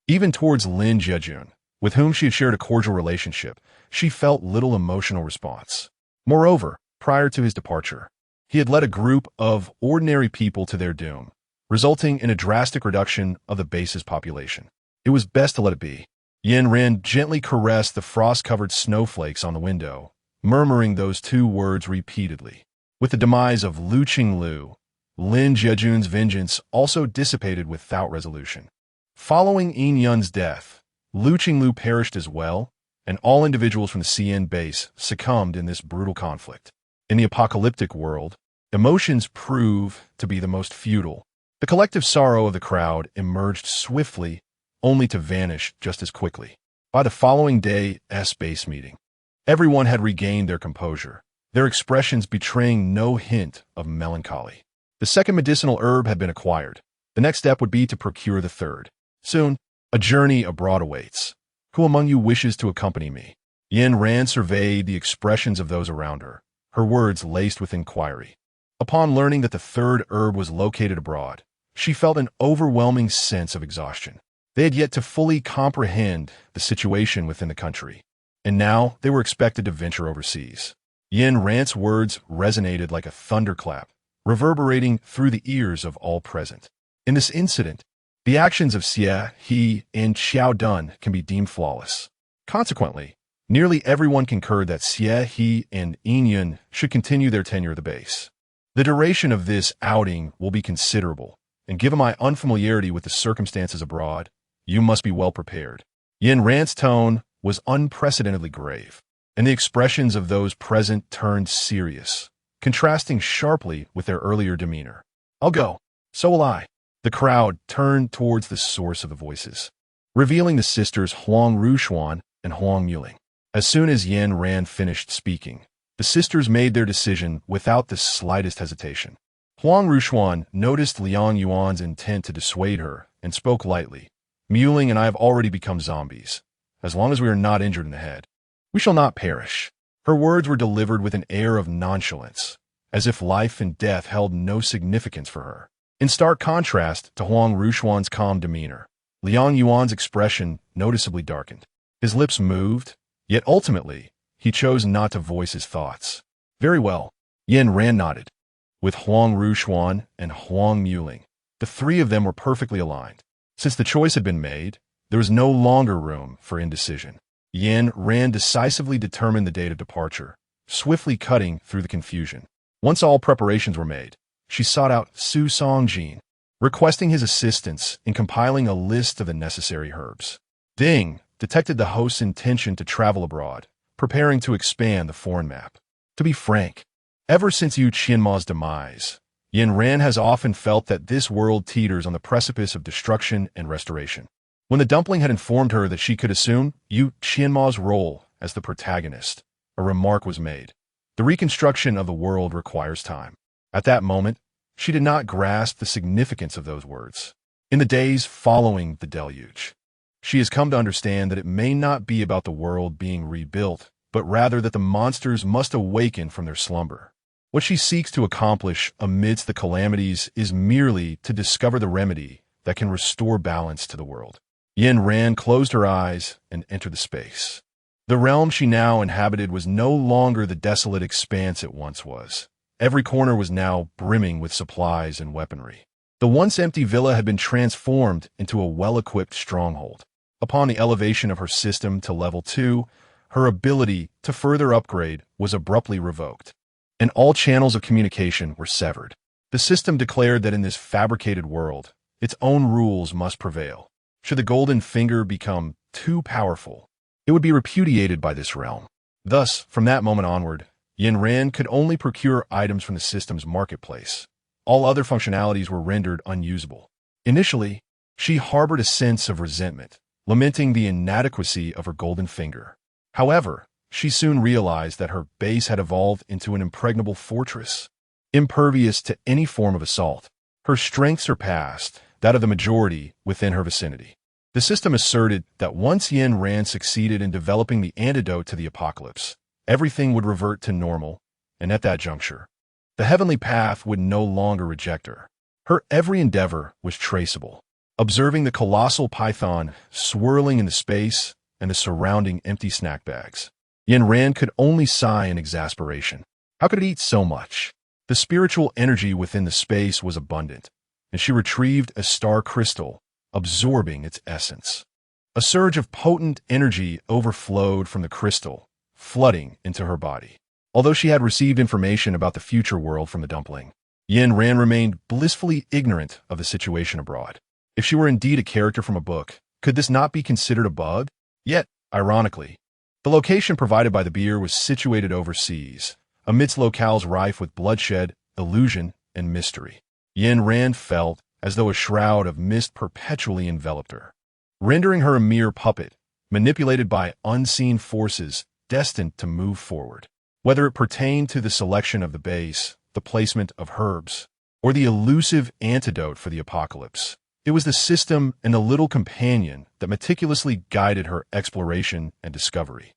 Even towards Lin Jiajun, with whom she had shared a cordial relationship, she felt little emotional response. Moreover, prior to his departure, he had led a group of ordinary people to their doom, resulting in a drastic reduction of the base's population. It was best to let it be. Yen Ran gently caressed the frost-covered snowflakes on the window, murmuring those two words repeatedly. With the demise of Lu Qinglu, Lin Jiajun's vengeance also dissipated without resolution. Following Yin Yun's death, Lu Qinglu perished as well, and all individuals from the CN base succumbed in this brutal conflict. In the apocalyptic world, emotions prove to be the most futile, The collective sorrow of the crowd emerged swiftly, only to vanish just as quickly. By the following day's base meeting, everyone had regained their composure, their expressions betraying no hint of melancholy. The second medicinal herb had been acquired. The next step would be to procure the third. Soon, a journey abroad awaits. Who among you wishes to accompany me? Yin Ran surveyed the expressions of those around her, her words laced with inquiry. Upon learning that the third herb was located abroad, she felt an overwhelming sense of exhaustion. They had yet to fully comprehend the situation within the country, and now they were expected to venture overseas. Yin Ran's words resonated like a thunderclap, reverberating through the ears of all present. In this incident, the actions of Xie, He, and Xiao Dun can be deemed flawless. Consequently, nearly everyone concurred that Xie, He, and Yun should continue their tenure at the base. The duration of this outing will be considerable, and given my unfamiliarity with the circumstances abroad, you must be well prepared. Yin Ran's tone was unprecedentedly grave, and the expressions of those present turned serious, contrasting sharply with their earlier demeanor. I'll go. So will I. The crowd turned towards the source of the voices, revealing the sisters Huang Rushuan and Huang Muling. As soon as Yin Ran finished speaking, the sisters made their decision without the slightest hesitation. Huang Rushuan noticed Liang Yuan's intent to dissuade her and spoke lightly. Muling and I have already become zombies. As long as we are not injured in the head, we shall not perish. Her words were delivered with an air of nonchalance, as if life and death held no significance for her. In stark contrast to Huang Rushuan's calm demeanor, Liang Yuan's expression noticeably darkened. His lips moved, yet ultimately, he chose not to voice his thoughts. Very well, Yin Ran nodded. With Huang Rushuan and Huang Muling, the three of them were perfectly aligned. Since the choice had been made, there was no longer room for indecision. Yin Ran decisively determined the date of departure, swiftly cutting through the confusion. Once all preparations were made, she sought out Su Songjin, requesting his assistance in compiling a list of the necessary herbs. Ding detected the host's intention to travel abroad, preparing to expand the foreign map. To be frank, ever since Gu Qinghong's demise, Yin Ran has often felt that this world teeters on the precipice of destruction and restoration. When the dumpling had informed her that she could assume Gu Qinghong's role as the protagonist, a remark was made. The reconstruction of the world requires time. At that moment, she did not grasp the significance of those words. In the days following the deluge, she has come to understand that it may not be about the world being rebuilt, but rather that the monsters must awaken from their slumber. What she seeks to accomplish amidst the calamities is merely to discover the remedy that can restore balance to the world. Yin Ran closed her eyes and entered the space. The realm she now inhabited was no longer the desolate expanse it once was. Every corner was now brimming with supplies and weaponry. The once empty villa had been transformed into a well-equipped stronghold. Upon the elevation of her system to level 2, her ability to further upgrade was abruptly revoked, and all channels of communication were severed. The system declared that in this fabricated world, its own rules must prevail. Should the golden finger become too powerful, it would be repudiated by this realm. Thus, from that moment onward, Yin Ran could only procure items from the system's marketplace. All other functionalities were rendered unusable. Initially, she harbored a sense of resentment, lamenting the inadequacy of her golden finger. However, she soon realized that her base had evolved into an impregnable fortress, impervious to any form of assault. Her strength surpassed that of the majority within her vicinity. The system asserted that once Yin Ran succeeded in developing the antidote to the apocalypse, everything would revert to normal, and at that juncture, the heavenly path would no longer reject her. Her every endeavor was traceable. Observing the colossal python swirling in the space and the surrounding empty snack bags, Yin Ran could only sigh in exasperation. How could it eat so much? The spiritual energy within the space was abundant, and she retrieved a star crystal, absorbing its essence. A surge of potent energy overflowed from the crystal, flooding into her body. Although she had received information about the future world from the dumpling, Yin Ran remained blissfully ignorant of the situation abroad. If she were indeed a character from a book, could this not be considered a bug? Yet, ironically, the location provided by the beer was situated overseas, amidst locales rife with bloodshed, illusion, and mystery. Yin Ran felt as though a shroud of mist perpetually enveloped her, rendering her a mere puppet, manipulated by unseen forces destined to move forward. Whether it pertained to the selection of the base, the placement of herbs, or the elusive antidote for the apocalypse, it was the system and the little companion that meticulously guided her exploration and discovery.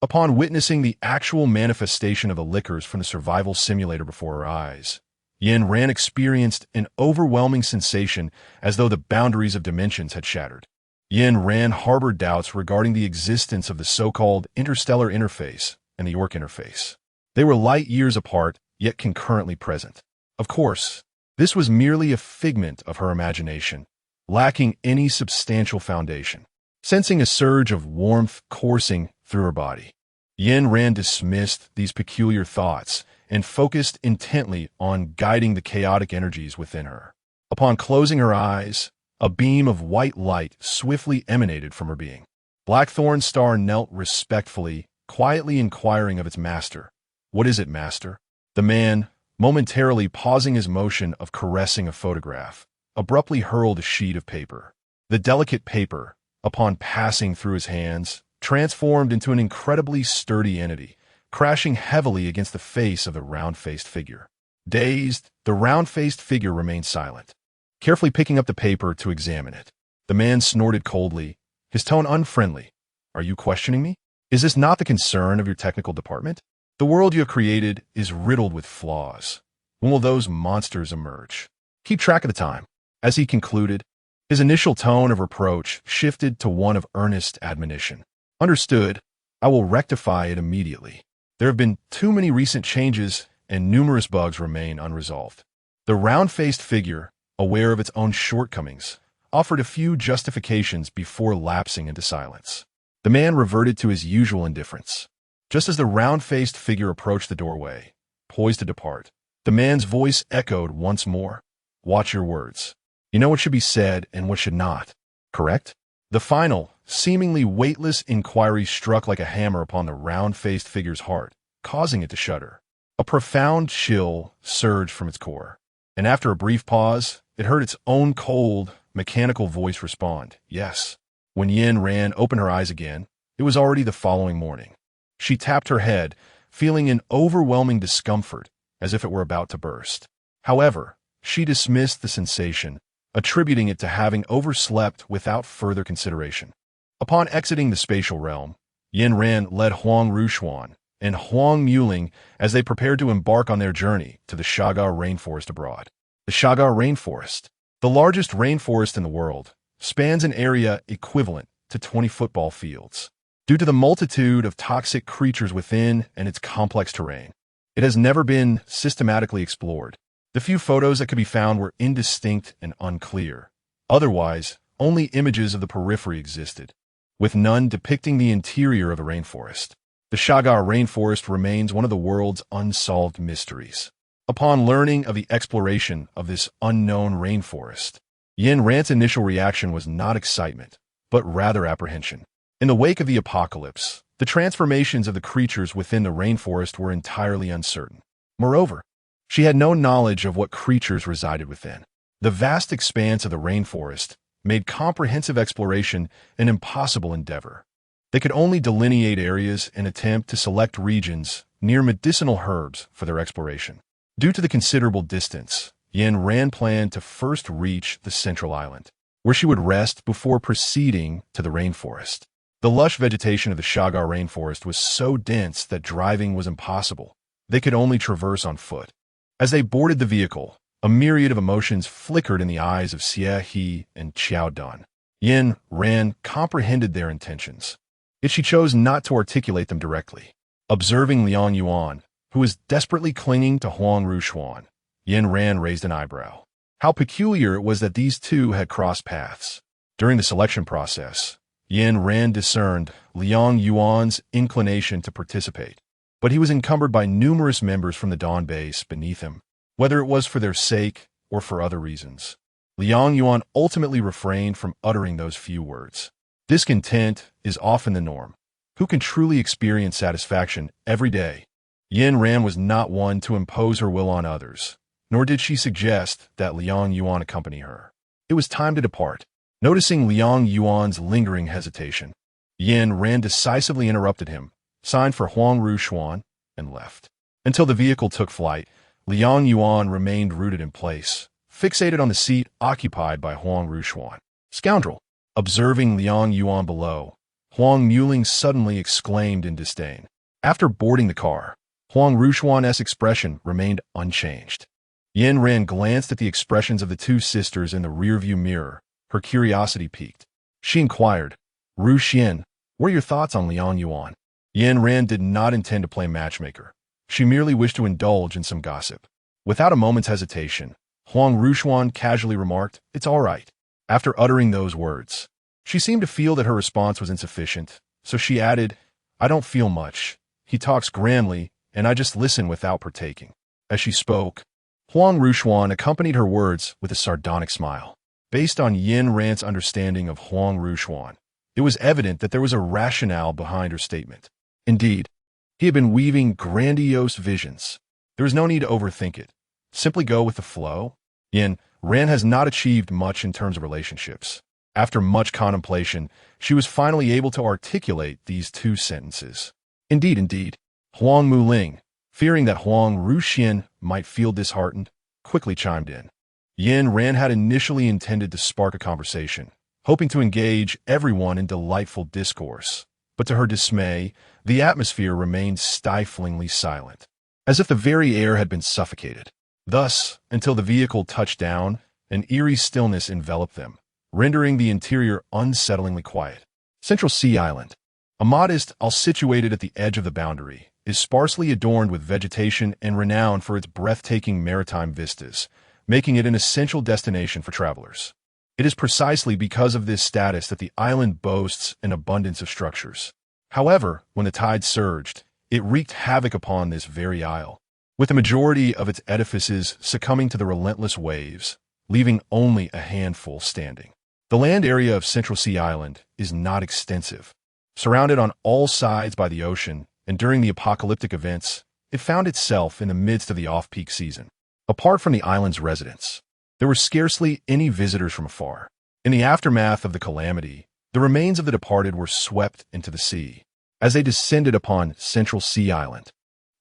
Upon witnessing the actual manifestation of the liquors from the survival simulator before her eyes, Yin Ran experienced an overwhelming sensation as though the boundaries of dimensions had shattered. Yin Ran harbored doubts regarding the existence of the so-called interstellar interface and the York interface. They were light years apart, yet concurrently present. Of course, this was merely a figment of her imagination, lacking any substantial foundation. Sensing a surge of warmth coursing through her body, Yin Ran dismissed these peculiar thoughts and focused intently on guiding the chaotic energies within her. Upon closing her eyes, a beam of white light swiftly emanated from her being. Blackthorn's star knelt respectfully, quietly inquiring of its master. "What is it, master?" The man, momentarily pausing his motion of caressing a photograph, abruptly hurled a sheet of paper. The delicate paper, upon passing through his hands, transformed into an incredibly sturdy entity, crashing heavily against the face of the round-faced figure. Dazed, the round-faced figure remained silent, carefully picking up the paper to examine it. The man snorted coldly, his tone unfriendly. "Are you questioning me? Is this not the concern of your technical department? The world you have created is riddled with flaws. When will those monsters emerge? Keep track of the time." As he concluded, his initial tone of reproach shifted to one of earnest admonition. "Understood. I will rectify it immediately. There have been too many recent changes, and numerous bugs remain unresolved." The round-faced figure, aware of its own shortcomings, offered a few justifications before lapsing into silence. The man reverted to his usual indifference. Just as the round-faced figure approached the doorway, poised to depart, the man's voice echoed once more. "Watch your words. You know what should be said and what should not, correct?" The final, seemingly weightless inquiry struck like a hammer upon the round-faced figure's heart, causing it to shudder. A profound chill surged from its core, and after a brief pause, it heard its own cold, mechanical voice respond, "Yes." When Yin Ran opened her eyes again, it was already the following morning. She tapped her head, feeling an overwhelming discomfort, as if it were about to burst. However, she dismissed the sensation, attributing it to having overslept without further consideration. Upon exiting the spatial realm, Yin Ran led Huang Rushuan and Huang Muling as they prepared to embark on their journey to the Shaga rainforest abroad. The Shaga rainforest, the largest rainforest in the world, spans an area equivalent to 20 football fields. Due to the multitude of toxic creatures within and its complex terrain, it has never been systematically explored. The few photos that could be found were indistinct and unclear. Otherwise, only images of the periphery existed, with none depicting the interior of the rainforest. The Shaga rainforest remains one of the world's unsolved mysteries. Upon learning of the exploration of this unknown rainforest, Yin Ran's initial reaction was not excitement, but rather apprehension. In the wake of the apocalypse, the transformations of the creatures within the rainforest were entirely uncertain. Moreover, she had no knowledge of what creatures resided within. The vast expanse of the rainforest made comprehensive exploration an impossible endeavor. They could only delineate areas and attempt to select regions near medicinal herbs for their exploration. Due to the considerable distance, Yin Ran planned to first reach the central island, where she would rest before proceeding to the rainforest. The lush vegetation of the Shaga rainforest was so dense that driving was impossible. They could only traverse on foot. As they boarded the vehicle, a myriad of emotions flickered in the eyes of Xie He and Qiao Dan. Yin Ran comprehended their intentions, yet she chose not to articulate them directly. Observing Liang Yuan, who was desperately clinging to Huang Rushuan, Yin Ran raised an eyebrow. How peculiar it was that these two had crossed paths. During the selection process, Yin Ran discerned Liang Yuan's inclination to participate, but he was encumbered by numerous members from the Dawn base beneath him, whether it was for their sake or for other reasons. Liang Yuan ultimately refrained from uttering those few words. Discontent is often the norm. Who can truly experience satisfaction every day? Yin Ran was not one to impose her will on others, nor did she suggest that Liang Yuan accompany her. It was time to depart. Noticing Liang Yuan's lingering hesitation, Yin Ran decisively interrupted him, signed for Huang Rushuan, and left. Until the vehicle took flight, Liang Yuan remained rooted in place, fixated on the seat occupied by Huang Rushuan. Scoundrel! Observing Liang Yuan below, Huang Muling suddenly exclaimed in disdain. After boarding the car, Huang Rushuan's expression remained unchanged. Yin Ran glanced at the expressions of the two sisters in the rearview mirror. Her curiosity piqued. She inquired, Ru Xian, what are your thoughts on Liang Yuan? Yin Ran did not intend to play matchmaker. She merely wished to indulge in some gossip. Without a moment's hesitation, Huang Rushuan casually remarked, it's all right. After uttering those words, she seemed to feel that her response was insufficient, so she added, I don't feel much. He talks grandly, and I just listen without partaking. As she spoke, Huang Rushuan accompanied her words with a sardonic smile. Based on Yin Ran's understanding of Huang Rushuan, it was evident that there was a rationale behind her statement. Indeed, he had been weaving grandiose visions. There was no need to overthink it. Simply go with the flow. Yin Ran has not achieved much in terms of relationships. After much contemplation, she was finally able to articulate these two sentences. Indeed. Huang Muling, fearing that Huang Ruxian might feel disheartened, quickly chimed in. Yin Ran had initially intended to spark a conversation, hoping to engage everyone in delightful discourse. But to her dismay, the atmosphere remained stiflingly silent, as if the very air had been suffocated. Thus, until the vehicle touched down, an eerie stillness enveloped them, rendering the interior unsettlingly quiet. Central Sea Island, a modest isle situated at the edge of the boundary, is sparsely adorned with vegetation and renowned for its breathtaking maritime vistas, making it an essential destination for travelers. It is precisely because of this status that the island boasts an abundance of structures. However, when the tide surged, it wreaked havoc upon this very isle, with the majority of its edifices succumbing to the relentless waves, leaving only a handful standing. The land area of Central Sea Island is not extensive. Surrounded on all sides by the ocean, and during the apocalyptic events, it found itself in the midst of the off-peak season. Apart from the island's residents, there were scarcely any visitors from afar. In the aftermath of the calamity, the remains of the departed were swept into the sea. As they descended upon Central Sea Island,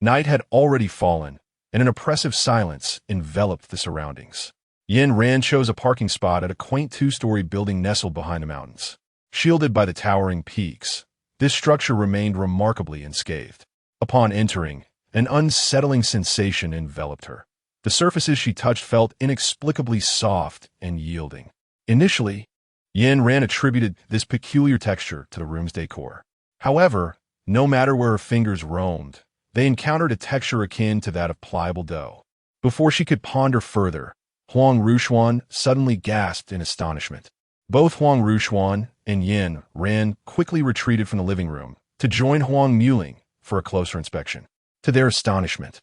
night had already fallen, and an oppressive silence enveloped the surroundings. Yin Ran chose a parking spot at a quaint two-story building nestled behind the mountains. Shielded by the towering peaks, this structure remained remarkably unscathed. Upon entering, an unsettling sensation enveloped her. The surfaces she touched felt inexplicably soft and yielding. Initially, Yin Ran attributed this peculiar texture to the room's decor. However, no matter where her fingers roamed, they encountered a texture akin to that of pliable dough. Before she could ponder further, Huang Rushuan suddenly gasped in astonishment. Both Huang Rushuan and Yin Ran quickly retreated from the living room to join Huang Muling for a closer inspection. To their astonishment,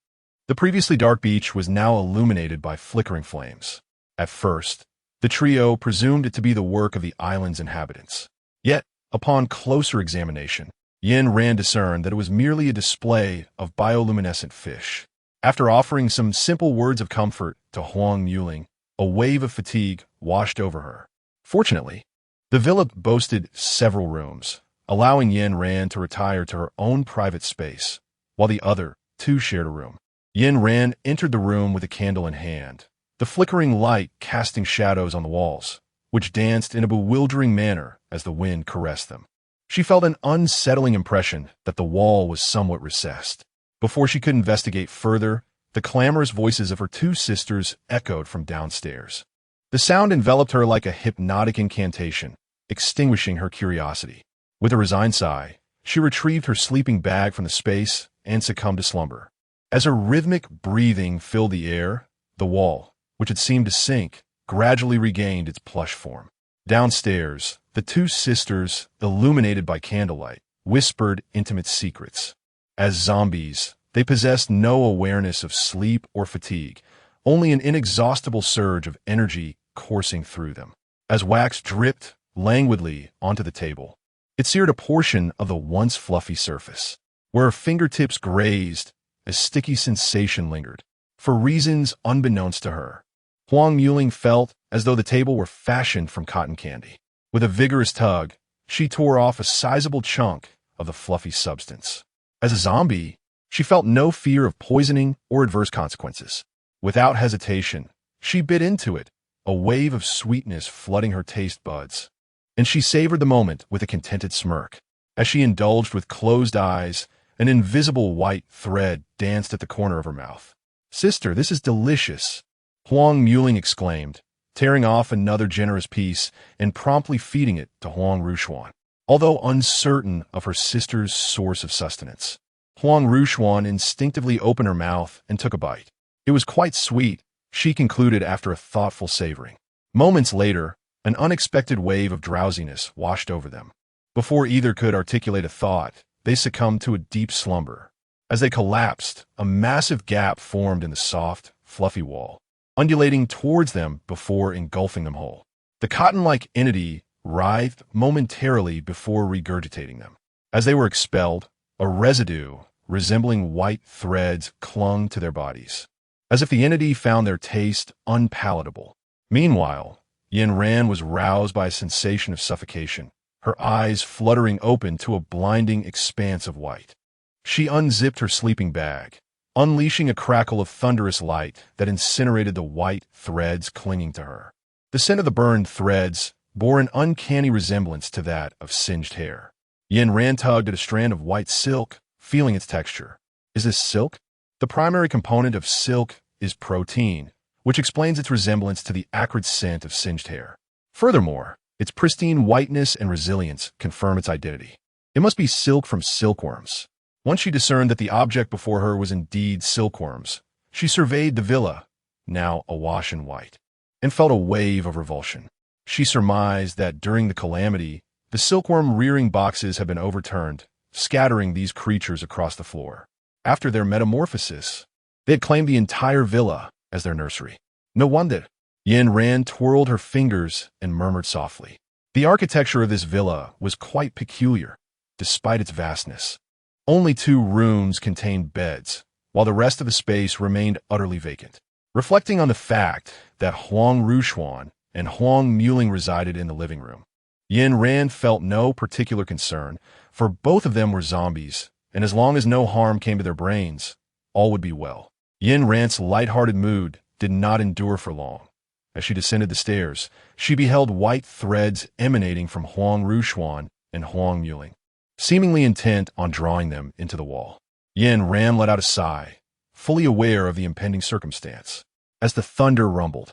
the previously dark beach was now illuminated by flickering flames. At first, the trio presumed it to be the work of the island's inhabitants. Yet, upon closer examination, Yin Ran discerned that it was merely a display of bioluminescent fish. After offering some simple words of comfort to Huang Muling, a wave of fatigue washed over her. Fortunately, the villa boasted several rooms, allowing Yin Ran to retire to her own private space, while the other two shared a room. Yin Ran entered the room with a candle in hand, the flickering light casting shadows on the walls, which danced in a bewildering manner as the wind caressed them. She felt an unsettling impression that the wall was somewhat recessed. Before she could investigate further, the clamorous voices of her two sisters echoed from downstairs. The sound enveloped her like a hypnotic incantation, extinguishing her curiosity. With a resigned sigh, she retrieved her sleeping bag from the space and succumbed to slumber. As her rhythmic breathing filled the air, the wall, which had seemed to sink, gradually regained its plush form. Downstairs, the two sisters, illuminated by candlelight, whispered intimate secrets. As zombies, they possessed no awareness of sleep or fatigue, only an inexhaustible surge of energy coursing through them. As wax dripped languidly onto the table, it seared a portion of the once fluffy surface. Where her fingertips grazed, a sticky sensation lingered. for reasons unbeknownst to her. Huang Muling felt as though the table were fashioned from cotton candy. With a vigorous tug, she tore off a sizable chunk of the fluffy substance. As a zombie, she felt no fear of poisoning or adverse consequences. Without hesitation, she bit into it, a wave of sweetness flooding her taste buds. And she savored the moment with a contented smirk. As she indulged with closed eyes, an invisible white thread danced at the corner of her mouth. "Sister, this is delicious," Huang Muling exclaimed, tearing off another generous piece and promptly feeding it to Huang Rushuan. Although uncertain of her sister's source of sustenance, Huang Rushuan instinctively opened her mouth and took a bite. It was quite sweet, she concluded after a thoughtful savoring. Moments later, an unexpected wave of drowsiness washed over them. Before either could articulate a thought, they succumbed to a deep slumber. As they collapsed, a massive gap formed in the soft, fluffy wall, undulating towards them before engulfing them whole. The cotton-like entity writhed momentarily before regurgitating them. As they were expelled, a residue resembling white threads clung to their bodies, as if the entity found their taste unpalatable. Meanwhile, Yin Ran was roused by a sensation of suffocation, her eyes fluttering open to a blinding expanse of white. She unzipped her sleeping bag, unleashing a crackle of thunderous light that incinerated the white threads clinging to her. The scent of the burned threads bore an uncanny resemblance to that of singed hair. Yin Ran tugged at a strand of white silk, feeling its texture. Is this silk? The primary component of silk is protein, which explains its resemblance to the acrid scent of singed hair. Furthermore, its pristine whiteness and resilience confirm its identity. It must be silk from silkworms. Once she discerned that the object before her was indeed silkworms, she surveyed the villa, now awash in white, and felt a wave of revulsion. She surmised that during the calamity, the silkworm rearing boxes had been overturned, scattering these creatures across the floor. After their metamorphosis, they had claimed the entire villa as their nursery. No wonder. Yin Ran twirled her fingers and murmured softly. The architecture of this villa was quite peculiar, despite its vastness. Only 2 rooms contained beds, while the rest of the space remained utterly vacant. Reflecting on the fact that Huang Rushuan and Huang Muling resided in the living room, Yin Ran felt no particular concern, for both of them were zombies, and as long as no harm came to their brains, all would be well. Yin Ran's light-hearted mood did not endure for long. As she descended the stairs, she beheld white threads emanating from Huang Rushuan and Huang Muling, seemingly intent on drawing them into the wall. Yin Ran let out a sigh, fully aware of the impending circumstance. As the thunder rumbled,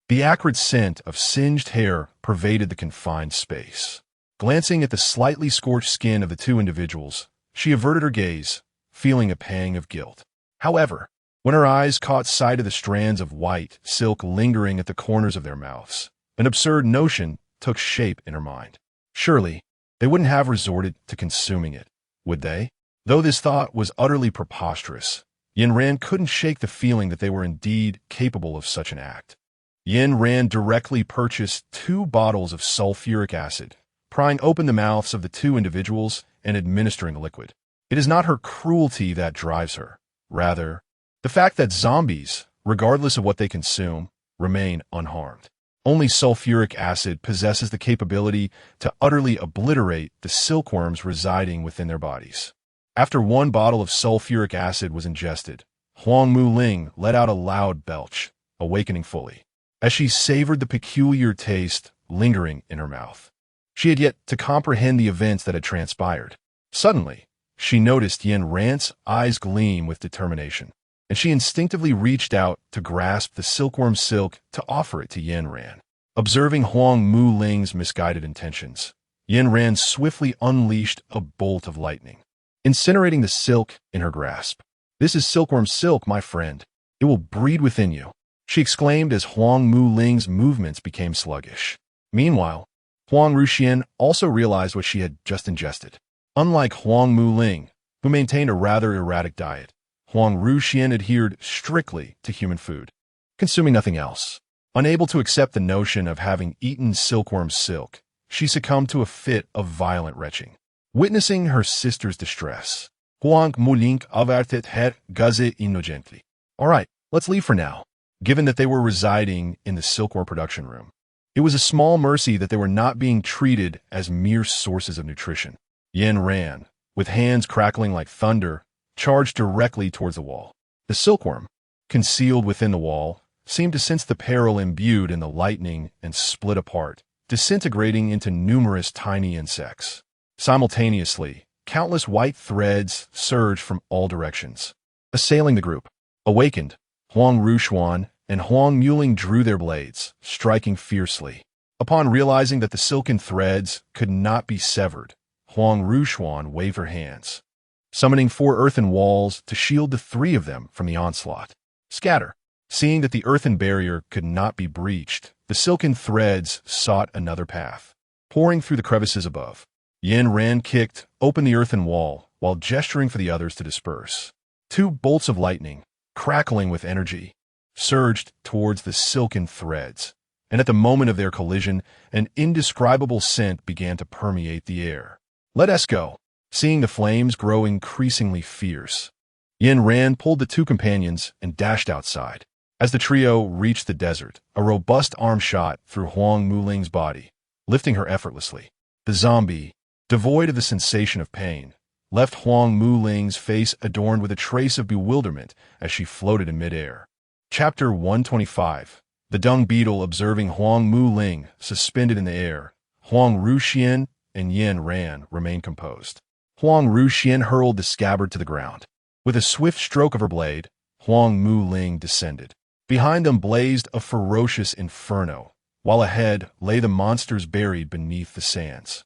the acrid scent of singed hair pervaded the confined space. Glancing at the slightly scorched skin of the 2 individuals, she averted her gaze, feeling a pang of guilt. However, when her eyes caught sight of the strands of white silk lingering at the corners of their mouths, an absurd notion took shape in her mind. Surely, they wouldn't have resorted to consuming it, would they? Though this thought was utterly preposterous, Yin Ran couldn't shake the feeling that they were indeed capable of such an act. Yin Ran directly purchased 2 bottles of sulfuric acid, prying open the mouths of the 2 individuals and administering the liquid. It is not her cruelty that drives her. Rather, the fact that zombies, regardless of what they consume, remain unharmed. Only sulfuric acid possesses the capability to utterly obliterate the silkworms residing within their bodies. After 1 bottle of sulfuric acid was ingested, Huang Muling let out a loud belch, awakening fully, as she savored the peculiar taste lingering in her mouth. She had yet to comprehend the events that had transpired. Suddenly, she noticed Yin Ran's eyes gleam with determination, and she instinctively reached out to grasp the silkworm silk to offer it to Yin Ran. Observing Huang Muling's misguided intentions, Yin Ran swiftly unleashed a bolt of lightning, incinerating the silk in her grasp. "This is silkworm silk, my friend. It will breed within you," she exclaimed as Huang Muling's movements became sluggish. Meanwhile, Huang Rushian also realized what she had just ingested. Unlike Huang Muling, who maintained a rather erratic diet, Huang Rushian adhered strictly to human food, consuming nothing else. Unable to accept the notion of having eaten silkworm silk, she succumbed to a fit of violent retching. Witnessing her sister's distress, Huang Muling averted her gaze innocently. "All right, Let's leave for now. Given that they were residing in the silkworm production room, it was a small mercy that they were not being treated as mere sources of nutrition. Yin ran, with hands crackling like thunder, charged directly towards the wall. The silkworm, concealed within the wall, seemed to sense the peril imbued in the lightning and split apart, disintegrating into numerous tiny insects. Simultaneously, countless white threads surged from all directions, assailing the group. Awakened, Huang Rushuan and Huang Muling drew their blades, striking fiercely. Upon realizing that the silken threads could not be severed, Huang Rushuan waved her hands, summoning 4 earthen walls to shield the 3 of them from the onslaught. Scatter. Seeing that the earthen barrier could not be breached, the silken threads sought another path, pouring through the crevices above. Yin Ran kicked open the earthen wall while gesturing for the others to disperse. 2 bolts of lightning, crackling with energy, surged towards the silken threads, and at the moment of their collision, an indescribable scent began to permeate the air. Let us go. Seeing the flames grow increasingly fierce, Yin Ran pulled the 2 companions and dashed outside. As the trio reached the desert, a robust arm shot through Huang Muling's body, lifting her effortlessly. The zombie, devoid of the sensation of pain, left Huang Muling's face adorned with a trace of bewilderment as she floated in midair. Chapter 125. The dung beetle observing Huang Muling suspended in the air. Huang Ruxian and Yin Ran remained composed. Huang Ruxian hurled the scabbard to the ground. With a swift stroke of her blade, Huang Muling descended. Behind them blazed a ferocious inferno, while ahead lay the monsters buried beneath the sands.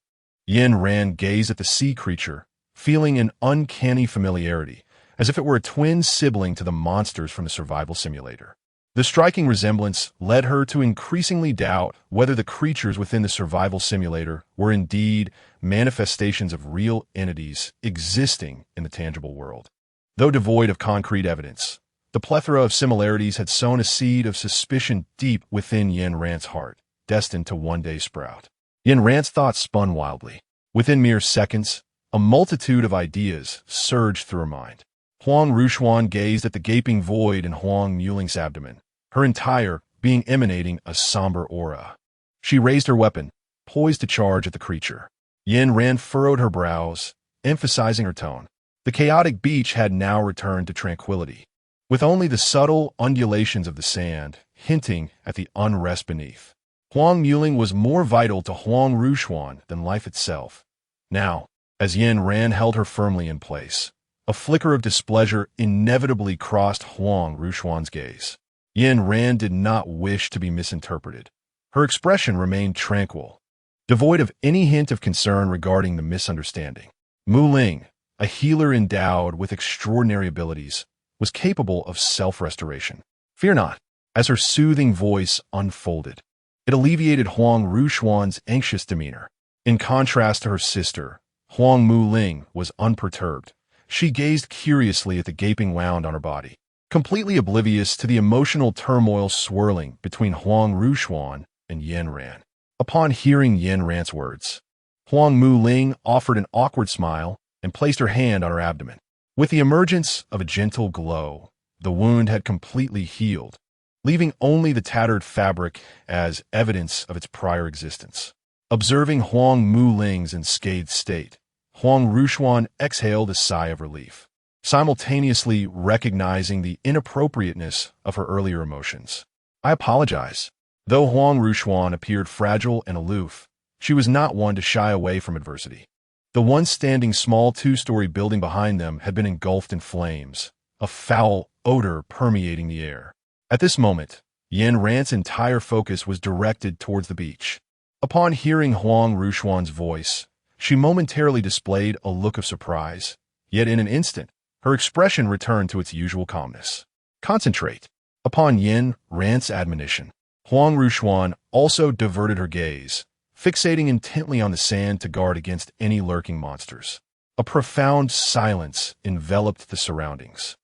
Yin Ran gazed at the sea creature, feeling an uncanny familiarity, as if it were a twin sibling to the monsters from the survival simulator. The striking resemblance led her to increasingly doubt whether the creatures within the survival simulator were indeed manifestations of real entities existing in the tangible world. Though devoid of concrete evidence, the plethora of similarities had sown a seed of suspicion deep within Yin Ran's heart, destined to one day sprout. Yin Ran's thoughts spun wildly. Within mere seconds, a multitude of ideas surged through her mind. Huang Rushuan gazed at the gaping void in Huang Muling's abdomen, her entire being emanating a somber aura. She raised her weapon, poised to charge at the creature. Yin Ran furrowed her brows, emphasizing her tone. The chaotic beach had now returned to tranquility, with only the subtle undulations of the sand hinting at the unrest beneath. Huang Muling was more vital to Huang Rushuan than life itself. Now, as Yin Ran held her firmly in place, a flicker of displeasure inevitably crossed Huang Rushuan's gaze. Yin Ran did not wish to be misinterpreted. Her expression remained tranquil, devoid of any hint of concern regarding the misunderstanding. Muling, a healer endowed with extraordinary abilities, was capable of self-restoration. Fear not, as her soothing voice unfolded. It alleviated Huang Rushuan's anxious demeanor. In contrast to her sister, Huang Muling was unperturbed. She gazed curiously at the gaping wound on her body, completely oblivious to the emotional turmoil swirling between Huang Rushuan and Yin Ran. Upon hearing Yin Ran's words, Huang Muling offered an awkward smile and placed her hand on her abdomen. With the emergence of a gentle glow, the wound had completely healed, leaving only the tattered fabric as evidence of its prior existence. Observing Huang Muling's enscathed state, Huang Rushuan exhaled a sigh of relief, simultaneously recognizing the inappropriateness of her earlier emotions. I apologize. Though Huang Rushuan appeared fragile and aloof, she was not one to shy away from adversity. The once standing small 2-story building behind them had been engulfed in flames, a foul odor permeating the air. At this moment, Yin Ran's entire focus was directed towards the beach. Upon hearing Huang Rushuan's voice, she momentarily displayed a look of surprise, yet in an instant, her expression returned to its usual calmness. Concentrate. Upon Yin Ran's admonition, Huang Rushuan also diverted her gaze, fixating intently on the sand to guard against any lurking monsters. A profound silence enveloped the surroundings,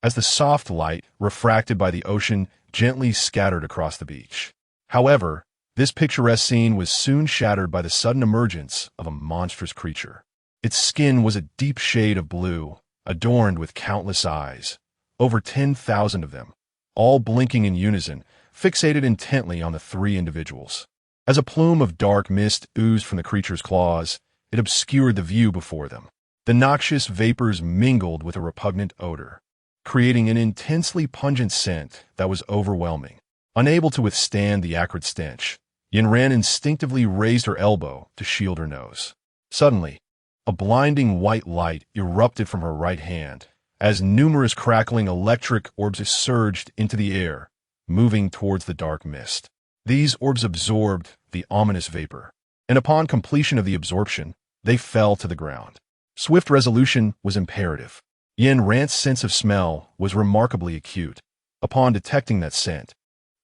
as the soft light refracted by the ocean gently scattered across the beach. However, this picturesque scene was soon shattered by the sudden emergence of a monstrous creature. Its skin was a deep shade of blue, adorned with countless eyes, over 10,000 of them, all blinking in unison, fixated intently on the three individuals. As a plume of dark mist oozed from the creature's claws, it obscured the view before them. The noxious vapors mingled with a repugnant odor, creating an intensely pungent scent that was overwhelming. Unable to withstand the acrid stench, Yin instinctively raised her elbow to shield her nose. Suddenly, a blinding white light erupted from her right hand as numerous crackling electric orbs surged into the air, moving towards the dark mist. These orbs absorbed the ominous vapor, and upon completion of the absorption, they fell to the ground. Swift resolution was imperative. Yin sense of smell was remarkably acute. Upon detecting that scent,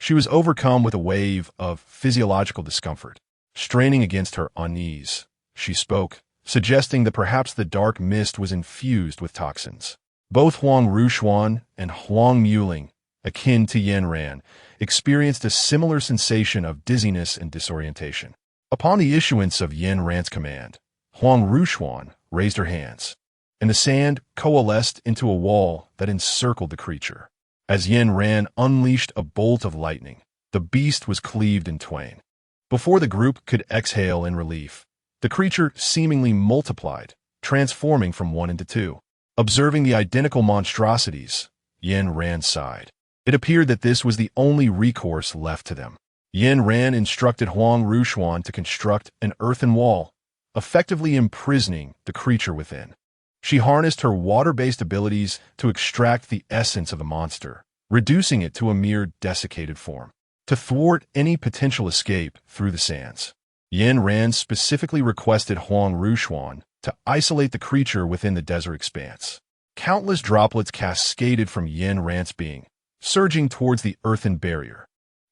she was overcome with a wave of physiological discomfort. Straining against her unease, she spoke, suggesting that perhaps the dark mist was infused with toxins. Both Huang Ruxuan and Huang Muling, akin to Yin, experienced a similar sensation of dizziness and disorientation. Upon the issuance of Yin's command, Huang Ruxuan raised her hands, and the sand coalesced into a wall that encircled the creature. As Yin unleashed a bolt of lightning, the beast was cleaved in twain. Before the group could exhale in relief, the creature seemingly multiplied, transforming from one into two. Observing the identical monstrosities, Yin sighed. It appeared that this was the only recourse left to them. Yin instructed Huang Ruxuan to construct an earthen wall, effectively imprisoning the creature within. She harnessed her water-based abilities to extract the essence of the monster, reducing it to a mere desiccated form. To thwart any potential escape through the sands, Yin specifically requested Huang Ruxuan to isolate the creature within the desert expanse. Countless droplets cascaded from Yin's being, surging towards the earthen barrier.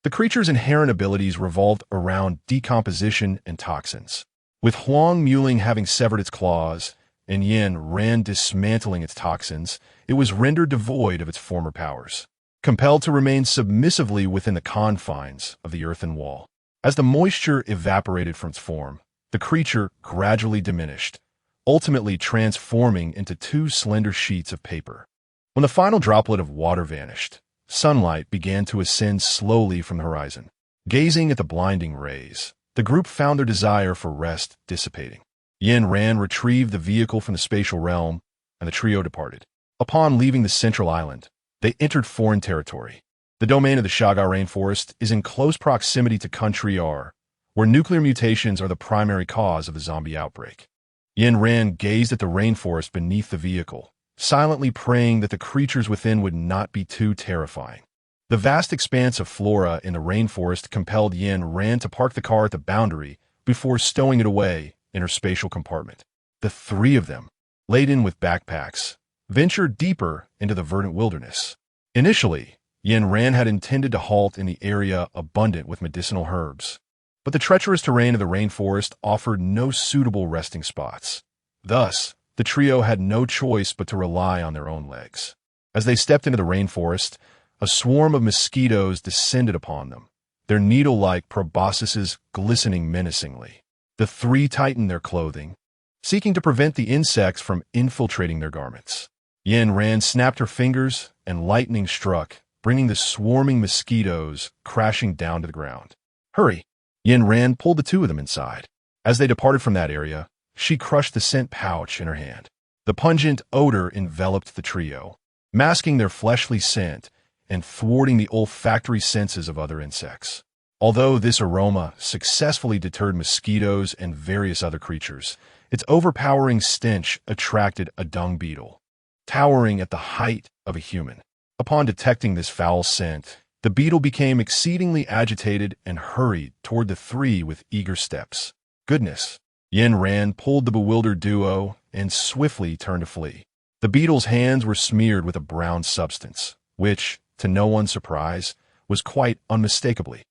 The creature's inherent abilities revolved around decomposition and toxins. With Huang Muling having severed its claws, and Yin dismantling its toxins, it was rendered devoid of its former powers, compelled to remain submissively within the confines of the earthen wall. As the moisture evaporated from its form, the creature gradually diminished, ultimately transforming into two slender sheets of paper. When the final droplet of water vanished, sunlight began to ascend slowly from the horizon. Gazing at the blinding rays, the group found their desire for rest dissipating. Yin retrieved the vehicle from the spatial realm, and the trio departed. Upon leaving the central island, they entered foreign territory. The domain of the Shaga rainforest is in close proximity to Country R, where nuclear mutations are the primary cause of the zombie outbreak. Yin gazed at the rainforest beneath the vehicle, silently praying that the creatures within would not be too terrifying. The vast expanse of flora in the rainforest compelled Yin to park the car at the boundary before stowing it away in her spatial compartment. The three of them, laden with backpacks, ventured deeper into the verdant wilderness. Initially, Yin had intended to halt in the area abundant with medicinal herbs, but the treacherous terrain of the rainforest offered no suitable resting spots. Thus, the trio had no choice but to rely on their own legs. As they stepped into the rainforest, a swarm of mosquitoes descended upon them, their needle-like proboscises glistening menacingly. The three tightened their clothing, seeking to prevent the insects from infiltrating their garments. Yin snapped her fingers, and lightning struck, bringing the swarming mosquitoes crashing down to the ground. "Hurry!" Yin pulled the two of them inside. As they departed from that area, she crushed the scent pouch in her hand. The pungent odor enveloped the trio, masking their fleshly scent and thwarting the olfactory senses of other insects. Although this aroma successfully deterred mosquitoes and various other creatures, its overpowering stench attracted a dung beetle, towering at the height of a human. Upon detecting this foul scent, the beetle became exceedingly agitated and hurried toward the three with eager steps. "Goodness!" Yin pulled the bewildered duo and swiftly turned to flee. The beetle's hands were smeared with a brown substance, which, to no one's surprise, was quite unmistakably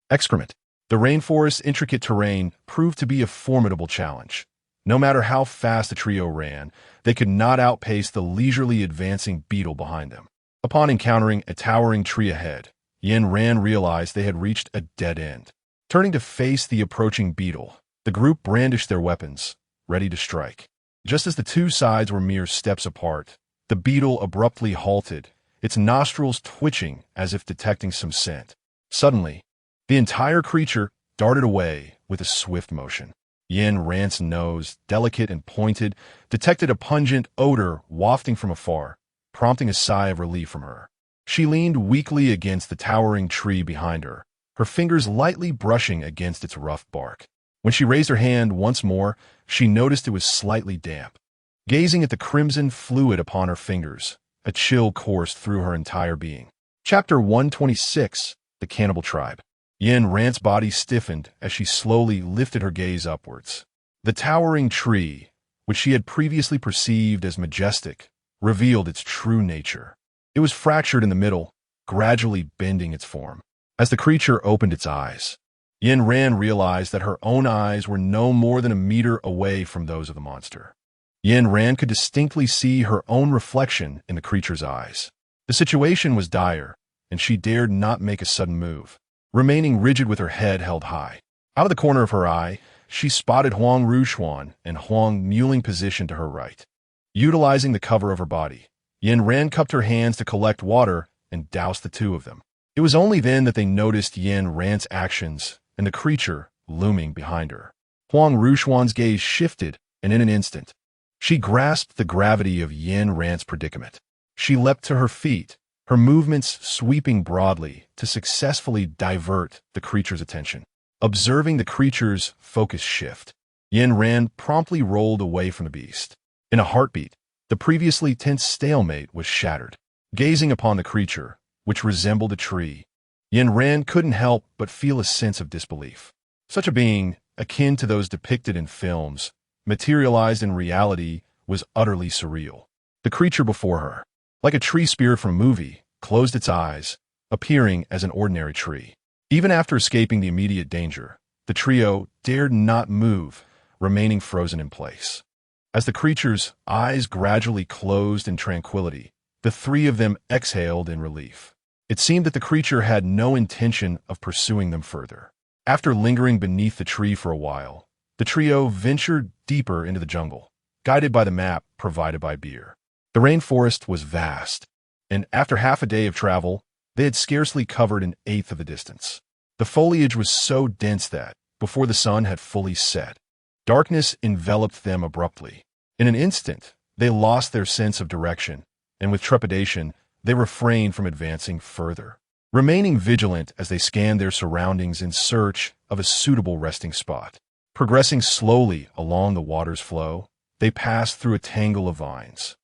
excrement. The rainforest's intricate terrain proved to be a formidable challenge. No matter how fast the trio ran, they could not outpace the leisurely advancing beetle behind them. Upon encountering a towering tree ahead, Yin realized they had reached a dead end. Turning to face the approaching beetle, the group brandished their weapons, ready to strike. Just as the two sides were mere steps apart, the beetle abruptly halted, its nostrils twitching as if detecting some scent. Suddenly, the entire creature darted away with a swift motion. Yin Ran's nose, delicate and pointed, detected a pungent odor wafting from afar, prompting a sigh of relief from her. She leaned weakly against the towering tree behind her, her fingers lightly brushing against its rough bark. When she raised her hand once more, she noticed it was slightly damp. Gazing at the crimson fluid upon her fingers, a chill coursed through her entire being. Chapter 126, The Cannibal Tribe. Yin Ran's body stiffened as she slowly lifted her gaze upwards. The towering tree, which she had previously perceived as majestic, revealed its true nature. It was fractured in the middle, gradually bending its form. As the creature opened its eyes, Yin Ran realized that her own eyes were no more than a meter away from those of the monster. Yin Ran could distinctly see her own reflection in the creature's eyes. The situation was dire, and she dared not make a sudden move, remaining rigid with her head held high. Out of the corner of her eye, she spotted Huang Ruxuan and Huang kneeling positioned to her right. Utilizing the cover of her body, Yin Ran cupped her hands to collect water and doused the two of them. It was only then that they noticed Yin Ran's actions and the creature looming behind her. Huang Ruxuan's gaze shifted, and in an instant, she grasped the gravity of Yin Ran's predicament. She leapt to her feet, her movements sweeping broadly to successfully divert the creature's attention. Observing the creature's focus shift, Yin Ran promptly rolled away from the beast. In a heartbeat, the previously tense stalemate was shattered. Gazing upon the creature, which resembled a tree, Yin Ran couldn't help but feel a sense of disbelief. Such a being, akin to those depicted in films, materialized in reality, was utterly surreal. The creature before her, like a tree spirit from a movie, closed its eyes, appearing as an ordinary tree. Even after escaping the immediate danger, the trio dared not move, remaining frozen in place. As the creature's eyes gradually closed in tranquility, the three of them exhaled in relief. It seemed that the creature had no intention of pursuing them further. After lingering beneath the tree for a while, the trio ventured deeper into the jungle, guided by the map provided by Beer. The rainforest was vast, and after half a day of travel, they had scarcely covered an eighth of the distance. The foliage was so dense that, before the sun had fully set, darkness enveloped them abruptly. In an instant, they lost their sense of direction, and with trepidation, they refrained from advancing further, remaining vigilant as they scanned their surroundings in search of a suitable resting spot. Progressing slowly along the water's flow, they passed through a tangle of vines,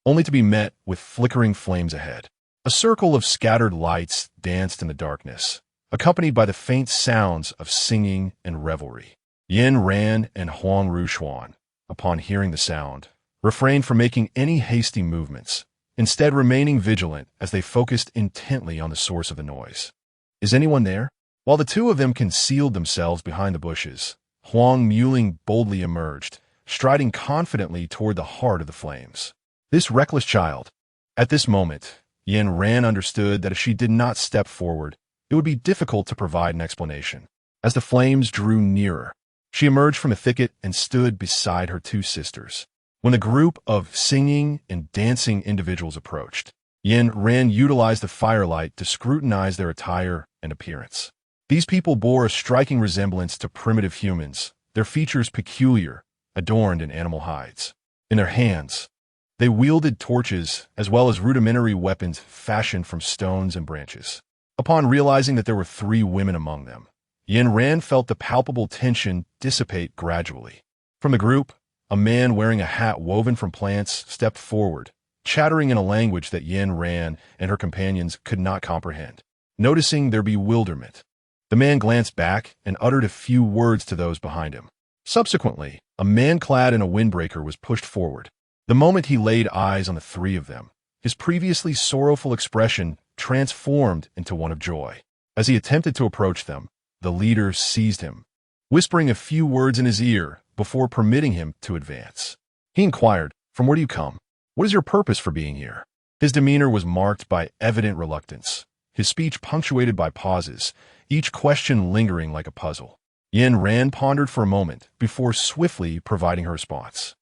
only to be met with flickering flames ahead. A circle of scattered lights danced in the darkness, accompanied by the faint sounds of singing and revelry. Yin Ran and Huang Ruxuan, upon hearing the sound, refrained from making any hasty movements, instead remaining vigilant as they focused intently on the source of the noise. Is anyone there? While the two of them concealed themselves behind the bushes, Huang Muling boldly emerged, striding confidently toward the heart of the flames. This reckless child. At this moment, Yin Ran understood that if she did not step forward, it would be difficult to provide an explanation. As the flames drew nearer, she emerged from a thicket and stood beside her two sisters. When the group of singing and dancing individuals approached, Yin Ran utilized the firelight to scrutinize their attire and appearance. These people bore a striking resemblance to primitive humans, their features peculiar, adorned in animal hides. In their hands, they wielded torches as well as rudimentary weapons fashioned from stones and branches. Upon realizing that there were three women among them, Yin Ran felt the palpable tension dissipate gradually. From the group, a man wearing a hat woven from plants stepped forward, chattering in a language that Yin Ran and her companions could not comprehend. Noticing their bewilderment, the man glanced back and uttered a few words to those behind him. Subsequently, a man clad in a windbreaker was pushed forward. The moment he laid eyes on the three of them, his previously sorrowful expression transformed into one of joy. As he attempted to approach them, the leader seized him, whispering a few words in his ear before permitting him to advance. He inquired, "From where do you come? What is your purpose for being here?" His demeanor was marked by evident reluctance, his speech punctuated by pauses, each question lingering like a puzzle. Yin Ran pondered for a moment before swiftly providing her response.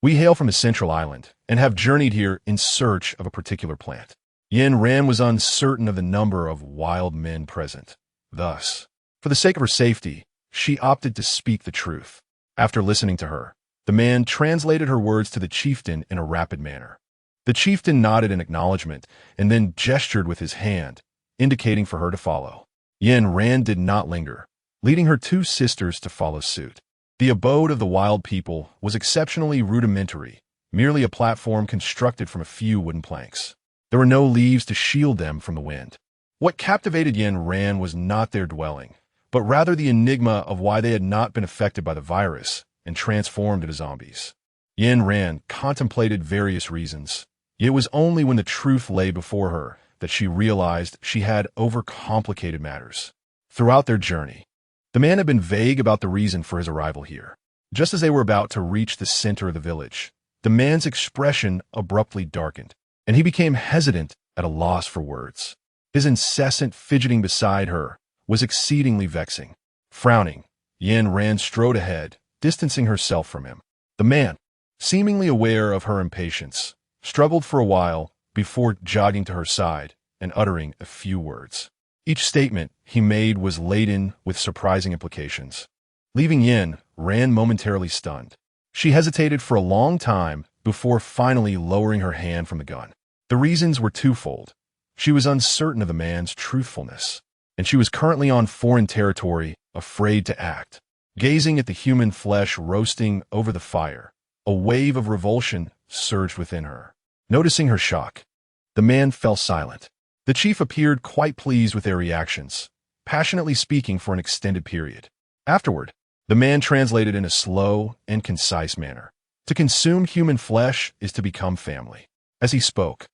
"We hail from a central island and have journeyed here in search of a particular plant. Yin Ran was uncertain of the number of wild men present. Thus, for the sake of her safety, she opted to speak the truth. After listening to her, the man translated her words to the chieftain in a rapid manner. The chieftain nodded in acknowledgement and then gestured with his hand, indicating for her to follow. Yin Ran did not linger, leading her two sisters to follow suit. The abode of the wild people was exceptionally rudimentary, merely a platform constructed from a few wooden planks. There were no leaves to shield them from the wind. What captivated Yin Ran was not their dwelling, but rather the enigma of why they had not been affected by the virus and transformed into zombies. Yin Ran contemplated various reasons. It was only when the truth lay before her that she realized she had overcomplicated matters. Throughout their journey, the man had been vague about the reason for his arrival here. Just as they were about to reach the center of the village, the man's expression abruptly darkened, and he became hesitant at a loss for words. His incessant fidgeting beside her was exceedingly vexing. Frowning, Yin Ran strode ahead, distancing herself from him. The man, seemingly aware of her impatience, struggled for a while before jogging to her side and uttering a few words. Each statement he made was laden with surprising implications, leaving Yin Ran momentarily stunned. She hesitated for a long time before finally lowering her hand from the gun. The reasons were twofold. She was uncertain of the man's truthfulness, and she was currently on foreign territory, afraid to act. Gazing at the human flesh roasting over the fire, a wave of revulsion surged within her. Noticing her shock, the man fell silent. The chief appeared quite pleased with their reactions, passionately speaking for an extended period. Afterward, the man translated in a slow and concise manner. To consume human flesh is to become family. As he spoke,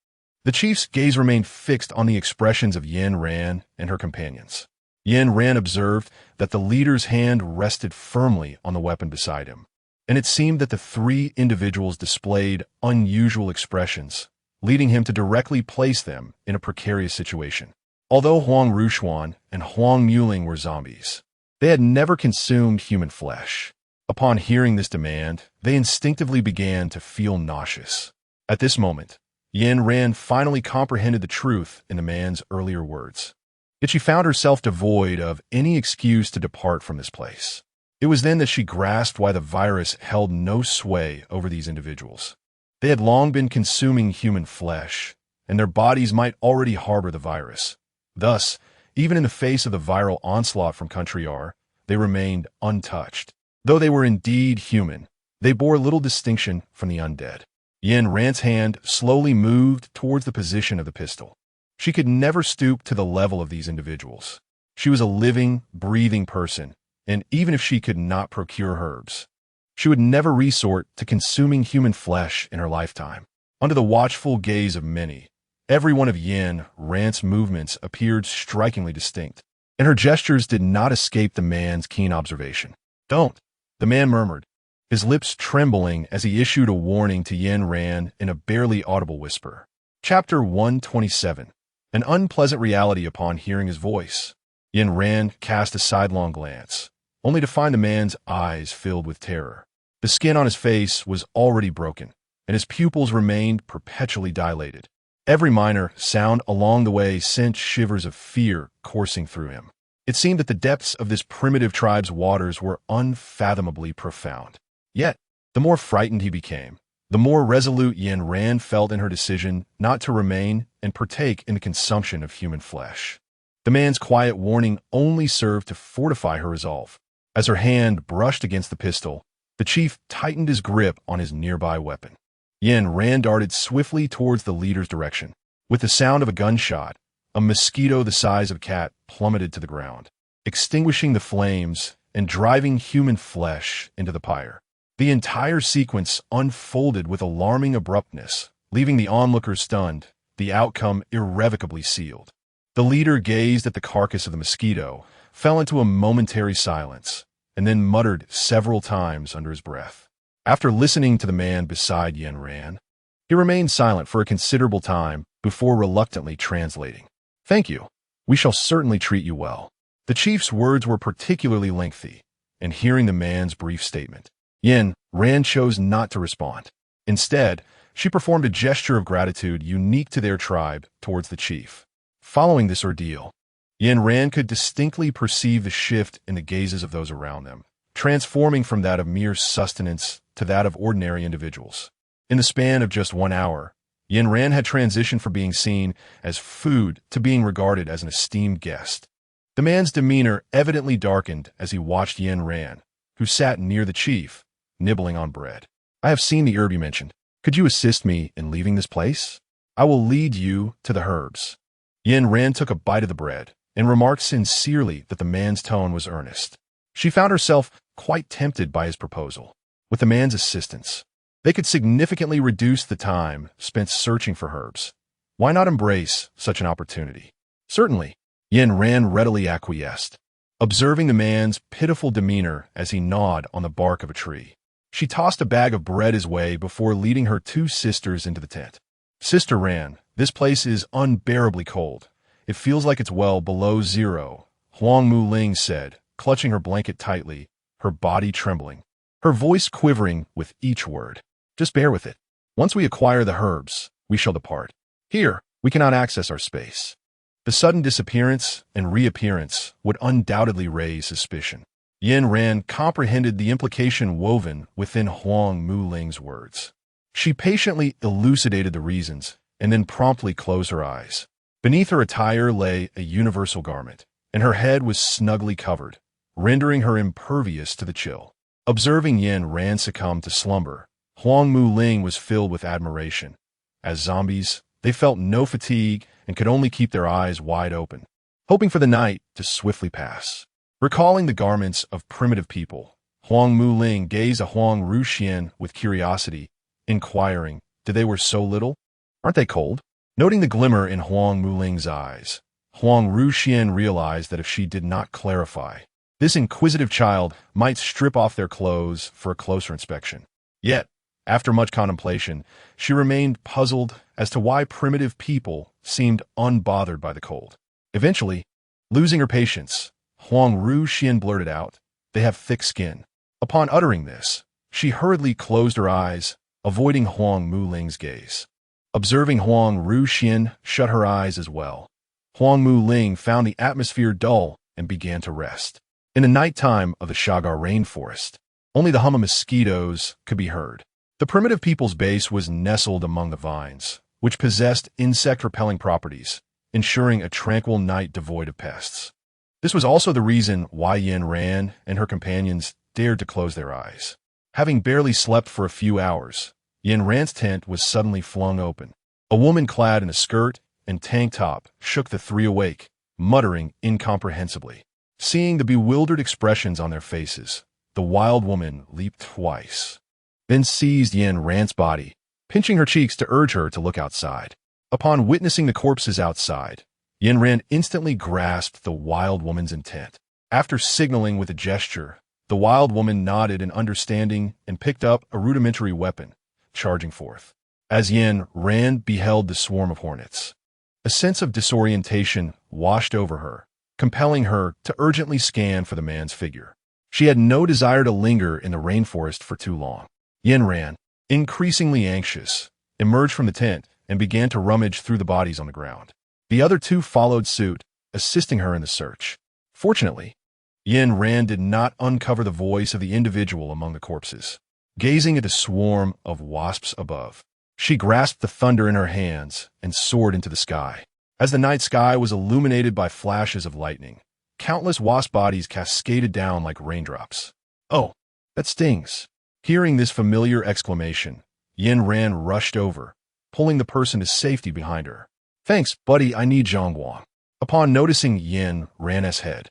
the chief's gaze remained fixed on the expressions of Yin Ran and her companions. Yin Ran observed that the leader's hand rested firmly on the weapon beside him, and it seemed that the three individuals displayed unusual expressions, leading him to directly place them in a precarious situation. Although Huang Rushuan and Huang Muling were zombies, they had never consumed human flesh. Upon hearing this demand, they instinctively began to feel nauseous. At this moment, Yin Ran finally comprehended the truth in the man's earlier words. Yet she found herself devoid of any excuse to depart from this place. It was then that she grasped why the virus held no sway over these individuals. They had long been consuming human flesh, and their bodies might already harbor the virus. Thus, even in the face of the viral onslaught from Country R, they remained untouched. Though they were indeed human, they bore little distinction from the undead. Yin Ran's hand slowly moved towards the position of the pistol. She could never stoop to the level of these individuals. She was a living, breathing person, and even if she could not procure herbs, she would never resort to consuming human flesh in her lifetime. Under the watchful gaze of many, every one of Yin Ran's movements appeared strikingly distinct, and her gestures did not escape the man's keen observation. "Don't," the man murmured, his lips trembling as he issued a warning to Yin Ran in a barely audible whisper. Chapter 127. An unpleasant reality upon hearing his voice. Yin Ran cast a sidelong glance, only to find the man's eyes filled with terror. The skin on his face was already broken, and his pupils remained perpetually dilated. Every minor sound along the way sent shivers of fear coursing through him. It seemed that the depths of this primitive tribe's waters were unfathomably profound. Yet, the more frightened he became, the more resolute Yin Ran felt in her decision not to remain and partake in the consumption of human flesh. The man's quiet warning only served to fortify her resolve. As her hand brushed against the pistol, the chief tightened his grip on his nearby weapon. Yin Ran darted swiftly towards the leader's direction. With the sound of a gunshot, a mosquito the size of a cat plummeted to the ground, extinguishing the flames and driving human flesh into the pyre. The entire sequence unfolded with alarming abruptness, leaving the onlookers stunned, the outcome irrevocably sealed. The leader gazed at the carcass of the mosquito, fell into a momentary silence, and then muttered several times under his breath. After listening to the man beside Yin Ran, he remained silent for a considerable time before reluctantly translating. "Thank you. We shall certainly treat you well." The chief's words were particularly lengthy, and hearing the man's brief statement, Yin Ran chose not to respond. Instead, She performed a gesture of gratitude unique to their tribe towards the chief. Following this ordeal, Yin Ran could distinctly perceive the shift in the gazes of those around them, transforming from that of mere sustenance to that of ordinary individuals. In the span of just 1 hour, Yin Ran had transitioned from being seen as food to being regarded as an esteemed guest. The man's demeanor evidently darkened as he watched Yin Ran, who sat near the chief, nibbling on bread. "I have seen the herb you mentioned. Could you assist me in leaving this place? I will lead you to the herbs." Yin Ran took a bite of the bread and remarked sincerely that the man's tone was earnest. She found herself quite tempted by his proposal. With the man's assistance, they could significantly reduce the time spent searching for herbs. Why not embrace such an opportunity? Certainly, Yin Ran readily acquiesced, observing the man's pitiful demeanor as he gnawed on the bark of a tree. She tossed a bag of bread his way before leading her 2 sisters into the tent. "Sister Ran, this place is unbearably cold. It feels like it's well below zero," Huang Mu Ling said, clutching her blanket tightly, her body trembling, her voice quivering with each word. "Just bear with it. Once we acquire the herbs, we shall depart. Here, we cannot access our space." The sudden disappearance and reappearance would undoubtedly raise suspicion. Yin Ran comprehended the implication woven within Huang Mu Ling's words. She patiently elucidated the reasons and then promptly closed her eyes. Beneath her attire lay a universal garment, and her head was snugly covered, rendering her impervious to the chill. Observing Yin Ran succumb to slumber, Huang Mu Ling was filled with admiration. As zombies, they felt no fatigue and could only keep their eyes wide open, hoping for the night to swiftly pass. Recalling the garments of primitive people, Huang Mu Ling gazed at Huang Ruxian with curiosity, inquiring, "Did they wear so little? Aren't they cold?" Noting the glimmer in Huang Mu Ling's eyes, Huang Ruxian realized that if she did not clarify, this inquisitive child might strip off their clothes for a closer inspection. Yet, after much contemplation, she remained puzzled as to why primitive people seemed unbothered by the cold. Eventually, losing her patience, Huang Ruxian blurted out, "They have thick skin." Upon uttering this, she hurriedly closed her eyes, avoiding Huang Mu Ling's gaze. Observing Huang Ruxian shut her eyes as well, Huang Mu Ling found the atmosphere dull and began to rest. In the nighttime of the Shagar rainforest, only the hum of mosquitoes could be heard. The primitive people's base was nestled among the vines, which possessed insect-repelling properties, ensuring a tranquil night devoid of pests. This was also the reason why Yin Ran and her companions dared to close their eyes. Having barely slept for a few hours, Yin Ran's tent was suddenly flung open. A woman clad in a skirt and tank top shook the 3 awake, muttering incomprehensibly. Seeing the bewildered expressions on their faces, the wild woman leaped twice, then seized Yin Ran's body, pinching her cheeks to urge her to look outside. Upon witnessing the corpses outside, Yin Ran instantly grasped the wild woman's intent. After signaling with a gesture, the wild woman nodded in understanding and picked up a rudimentary weapon, charging forth. As Yin Ran beheld the swarm of hornets, a sense of disorientation washed over her, compelling her to urgently scan for the man's figure. She had no desire to linger in the rainforest for too long. Yin Ran, increasingly anxious, emerged from the tent and began to rummage through the bodies on the ground. The other 2 followed suit, assisting her in the search. Fortunately, Yin Ran did not uncover the voice of the individual among the corpses. Gazing at the swarm of wasps above, she grasped the thunder in her hands and soared into the sky. As the night sky was illuminated by flashes of lightning, countless wasp bodies cascaded down like raindrops. "Oh, that stings." Hearing this familiar exclamation, Yin Ran rushed over, pulling the person to safety behind her. "Thanks, buddy, I need Zhongguang." Upon noticing Yin Ran's head,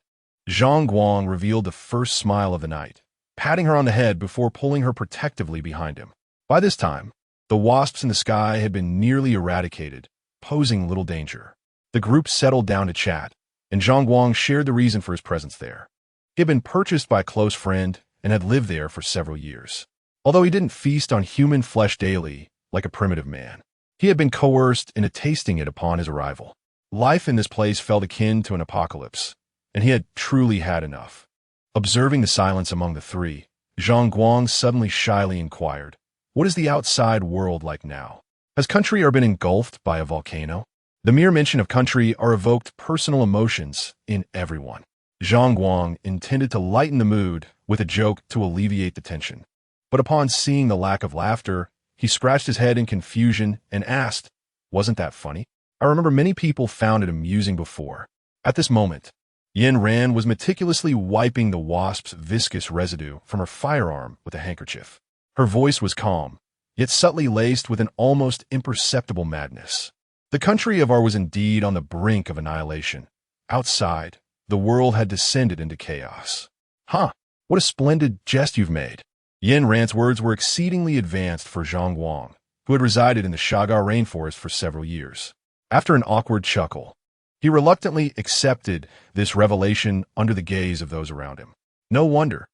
Zhongguang revealed the first smile of the night, patting her on the head before pulling her protectively behind him. By this time, the wasps in the sky had been nearly eradicated, posing little danger. The group settled down to chat, and Zhongguang shared the reason for his presence there. He had been purchased by a close friend and had lived there for several years. Although he didn't feast on human flesh daily like a primitive man, he had been coerced into tasting it upon his arrival. Life in this place felt akin to an apocalypse, and he had truly had enough. Observing the silence among the 3, Zhongguang suddenly shyly inquired, What is the outside world like now? Has country been engulfed by a volcano? The mere mention of country evoked personal emotions in everyone. Zhang Guang intended to lighten the mood with a joke to alleviate the tension. But upon seeing the lack of laughter, he scratched his head in confusion and asked, "Wasn't that funny? I remember many people found it amusing before." At this moment, Yin Ran was meticulously wiping the wasp's viscous residue from her firearm with a handkerchief. Her voice was calm, yet subtly laced with an almost imperceptible madness. The country of R was indeed on the brink of annihilation. Outside, the world had descended into chaos. "Huh, what a splendid jest you've made." Yin Ran's words were exceedingly advanced for Zhang Guang, who had resided in the Shaga rainforest for several years. After an awkward chuckle, he reluctantly accepted this revelation under the gaze of those around him. No wonder.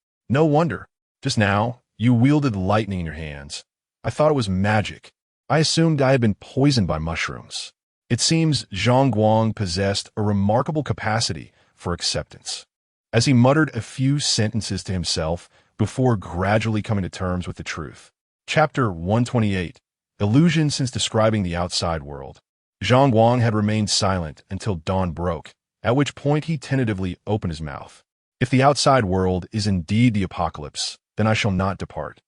Just now, you wielded lightning in your hands. I thought it was magic. I assumed I had been poisoned by mushrooms. It seems Zhang Guang possessed a remarkable capacity for acceptance. As he muttered a few sentences to himself before gradually coming to terms with the truth. Chapter 128, Illusion since describing the outside world. Zhang Guang had remained silent until dawn broke, at which point he tentatively opened his mouth. "If the outside world is indeed the apocalypse, then I shall not depart.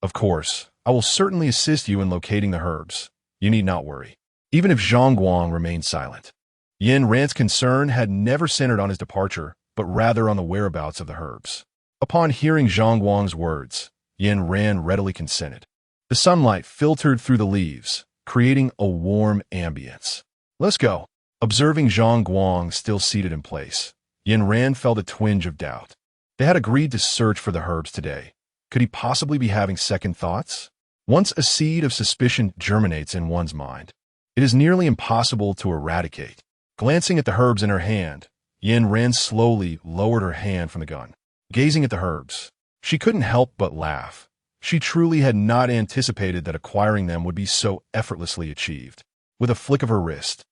Of course, I will certainly assist you in locating the herbs. You need not worry." Even if Zhang Guang remained silent, Yin Ran's concern had never centered on his departure, but rather on the whereabouts of the herbs. Upon hearing Zhang Guang's words, Yin Ran readily consented. The sunlight filtered through the leaves, creating a warm ambience. "Let's go." Observing Zhang Guang still seated in place, Yin Ran felt a twinge of doubt. They had agreed to search for the herbs today. Could he possibly be having second thoughts? Once a seed of suspicion germinates in one's mind, it is nearly impossible to eradicate. Glancing at the herbs in her hand, Yin Ran slowly lowered her hand from the gun. Gazing at the herbs, she couldn't help but laugh. She truly had not anticipated that acquiring them would be so effortlessly achieved. With a flick of her wrist,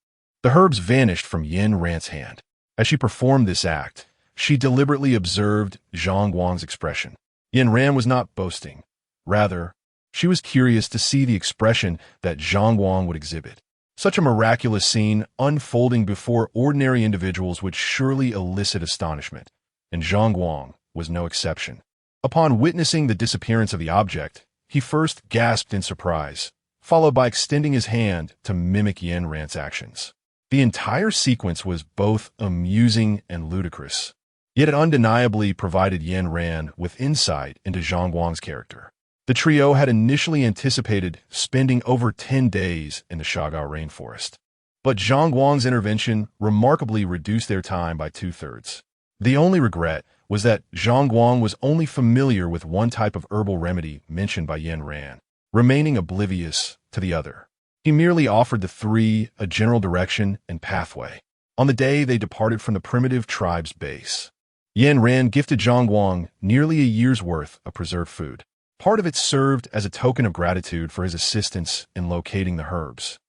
the herbs vanished from Yin Ran's hand. As she performed this act, she deliberately observed Zhang Guang's expression. Yin Ran was not boasting. Rather, she was curious to see the expression that Zhang Guang would exhibit. Such a miraculous scene unfolding before ordinary individuals would surely elicit astonishment, and Zhang Guang was no exception. Upon witnessing the disappearance of the object, he first gasped in surprise, followed by extending his hand to mimic Yin Ran's actions. The entire sequence was both amusing and ludicrous, yet it undeniably provided Yin Ran with insight into Zhang Guang's character. The trio had initially anticipated spending over 10 days in the Shaga rainforest, but Zhang Guang's intervention remarkably reduced their time by 2/3. The only regret was that Zhang Guang was only familiar with one type of herbal remedy mentioned by Yin Ran, remaining oblivious to the other. He merely offered the three a general direction and pathway. On the day they departed from the primitive tribe's base, Yin Ran gifted Zhang Guang nearly a year's worth of preserved food. Part of it served as a token of gratitude for his assistance in locating the herbs,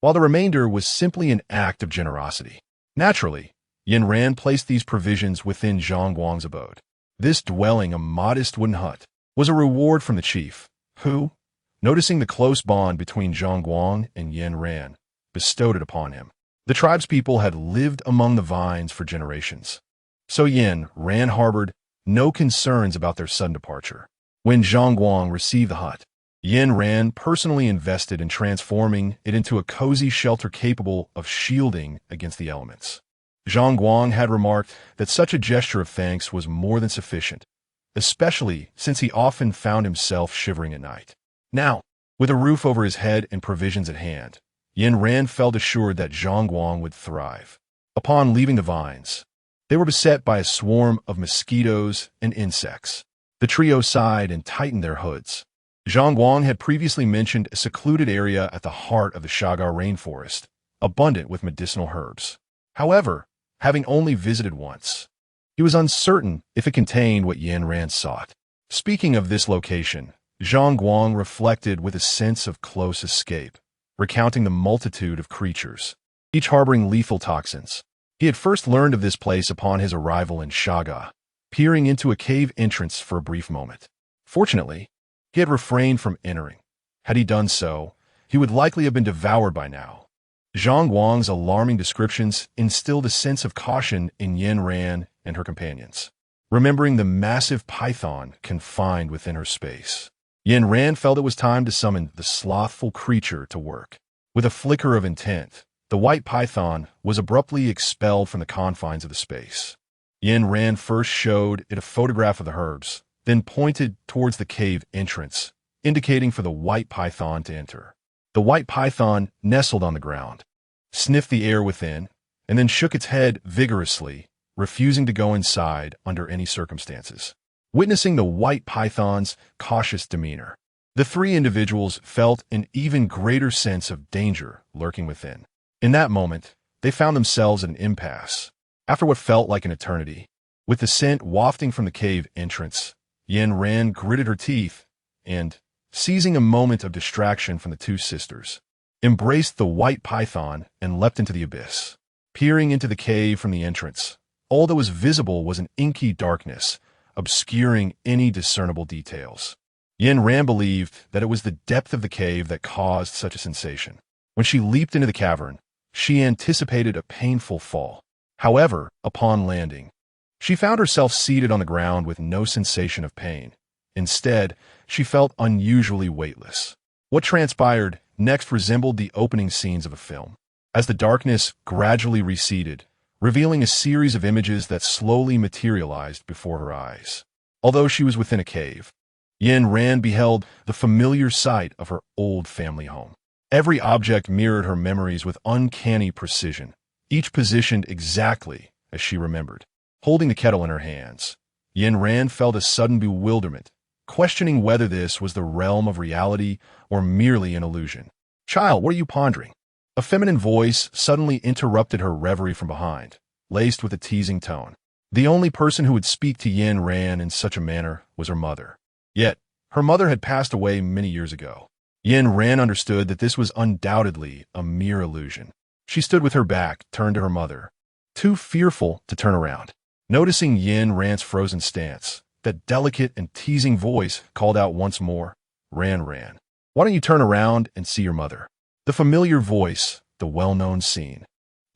while the remainder was simply an act of generosity. Naturally, Yin Ran placed these provisions within Zhang Guang's abode. This dwelling, a modest wooden hut, was a reward from the chief, who, noticing the close bond between Zhang Guang and Yin Ran, bestowed it upon him. The tribespeople had lived among the vines for generations, so Yin Ran harbored no concerns about their sudden departure. When Zhang Guang received the hut, Yin Ran personally invested in transforming it into a cozy shelter capable of shielding against the elements. Zhang Guang had remarked that such a gesture of thanks was more than sufficient, especially since he often found himself shivering at night. Now, with a roof over his head and provisions at hand, Yin Ran felt assured that Zhang Guang would thrive. Upon leaving the vines, they were beset by a swarm of mosquitoes and insects. The trio sighed and tightened their hoods. Zhang Guang had previously mentioned a secluded area at the heart of the Shaga rainforest, abundant with medicinal herbs. However, having only visited once, he was uncertain if it contained what Yin Ran sought. Speaking of this location, Zhang Guang reflected with a sense of close escape, recounting the multitude of creatures, each harboring lethal toxins. He had first learned of this place upon his arrival in Shaga, peering into a cave entrance for a brief moment. Fortunately, he had refrained from entering, Had he done so, he would likely have been devoured by now. Zhang Guang's alarming descriptions instilled a sense of caution in Yin Ran and her companions, remembering the massive python confined within her space. Yin Ran felt it was time to summon the slothful creature to work. With a flicker of intent, the white python was abruptly expelled from the confines of the space. Yin Ran first showed it a photograph of the herbs, then pointed towards the cave entrance, indicating for the white python to enter. The white python nestled on the ground, sniffed the air within, and then shook its head vigorously, refusing to go inside under any circumstances. Witnessing the white python's cautious demeanor, the three individuals felt an even greater sense of danger lurking within. In that moment, they found themselves at an impasse. After what felt like an eternity, with the scent wafting from the cave entrance, Yin Ran gritted her teeth and, seizing a moment of distraction from the two sisters, embraced the white python and leapt into the abyss. Peering into the cave from the entrance, all that was visible was an inky darkness, obscuring any discernible details. Yin Ran believed that it was the depth of the cave that caused such a sensation. When she leaped into the cavern, she anticipated a painful fall. However, upon landing, she found herself seated on the ground with no sensation of pain. Instead, she felt unusually weightless. What transpired next resembled the opening scenes of a film. As the darkness gradually receded, revealing a series of images that slowly materialized before her eyes. Although she was within a cave, Yin Ran beheld the familiar sight of her old family home. Every object mirrored her memories with uncanny precision, each positioned exactly as she remembered. Holding the kettle in her hands, Yin Ran felt a sudden bewilderment, questioning whether this was the realm of reality or merely an illusion. "Child, what are you pondering?" A feminine voice suddenly interrupted her reverie from behind, laced with a teasing tone. The only person who would speak to Yin Ran in such a manner was her mother. Yet, her mother had passed away many years ago. Yin Ran understood that this was undoubtedly a mere illusion. She stood with her back turned to her mother, too fearful to turn around. Noticing Yin Ran's frozen stance, that delicate and teasing voice called out once more, "Ran, why don't you turn around and see your mother?" The familiar voice, the well-known scene,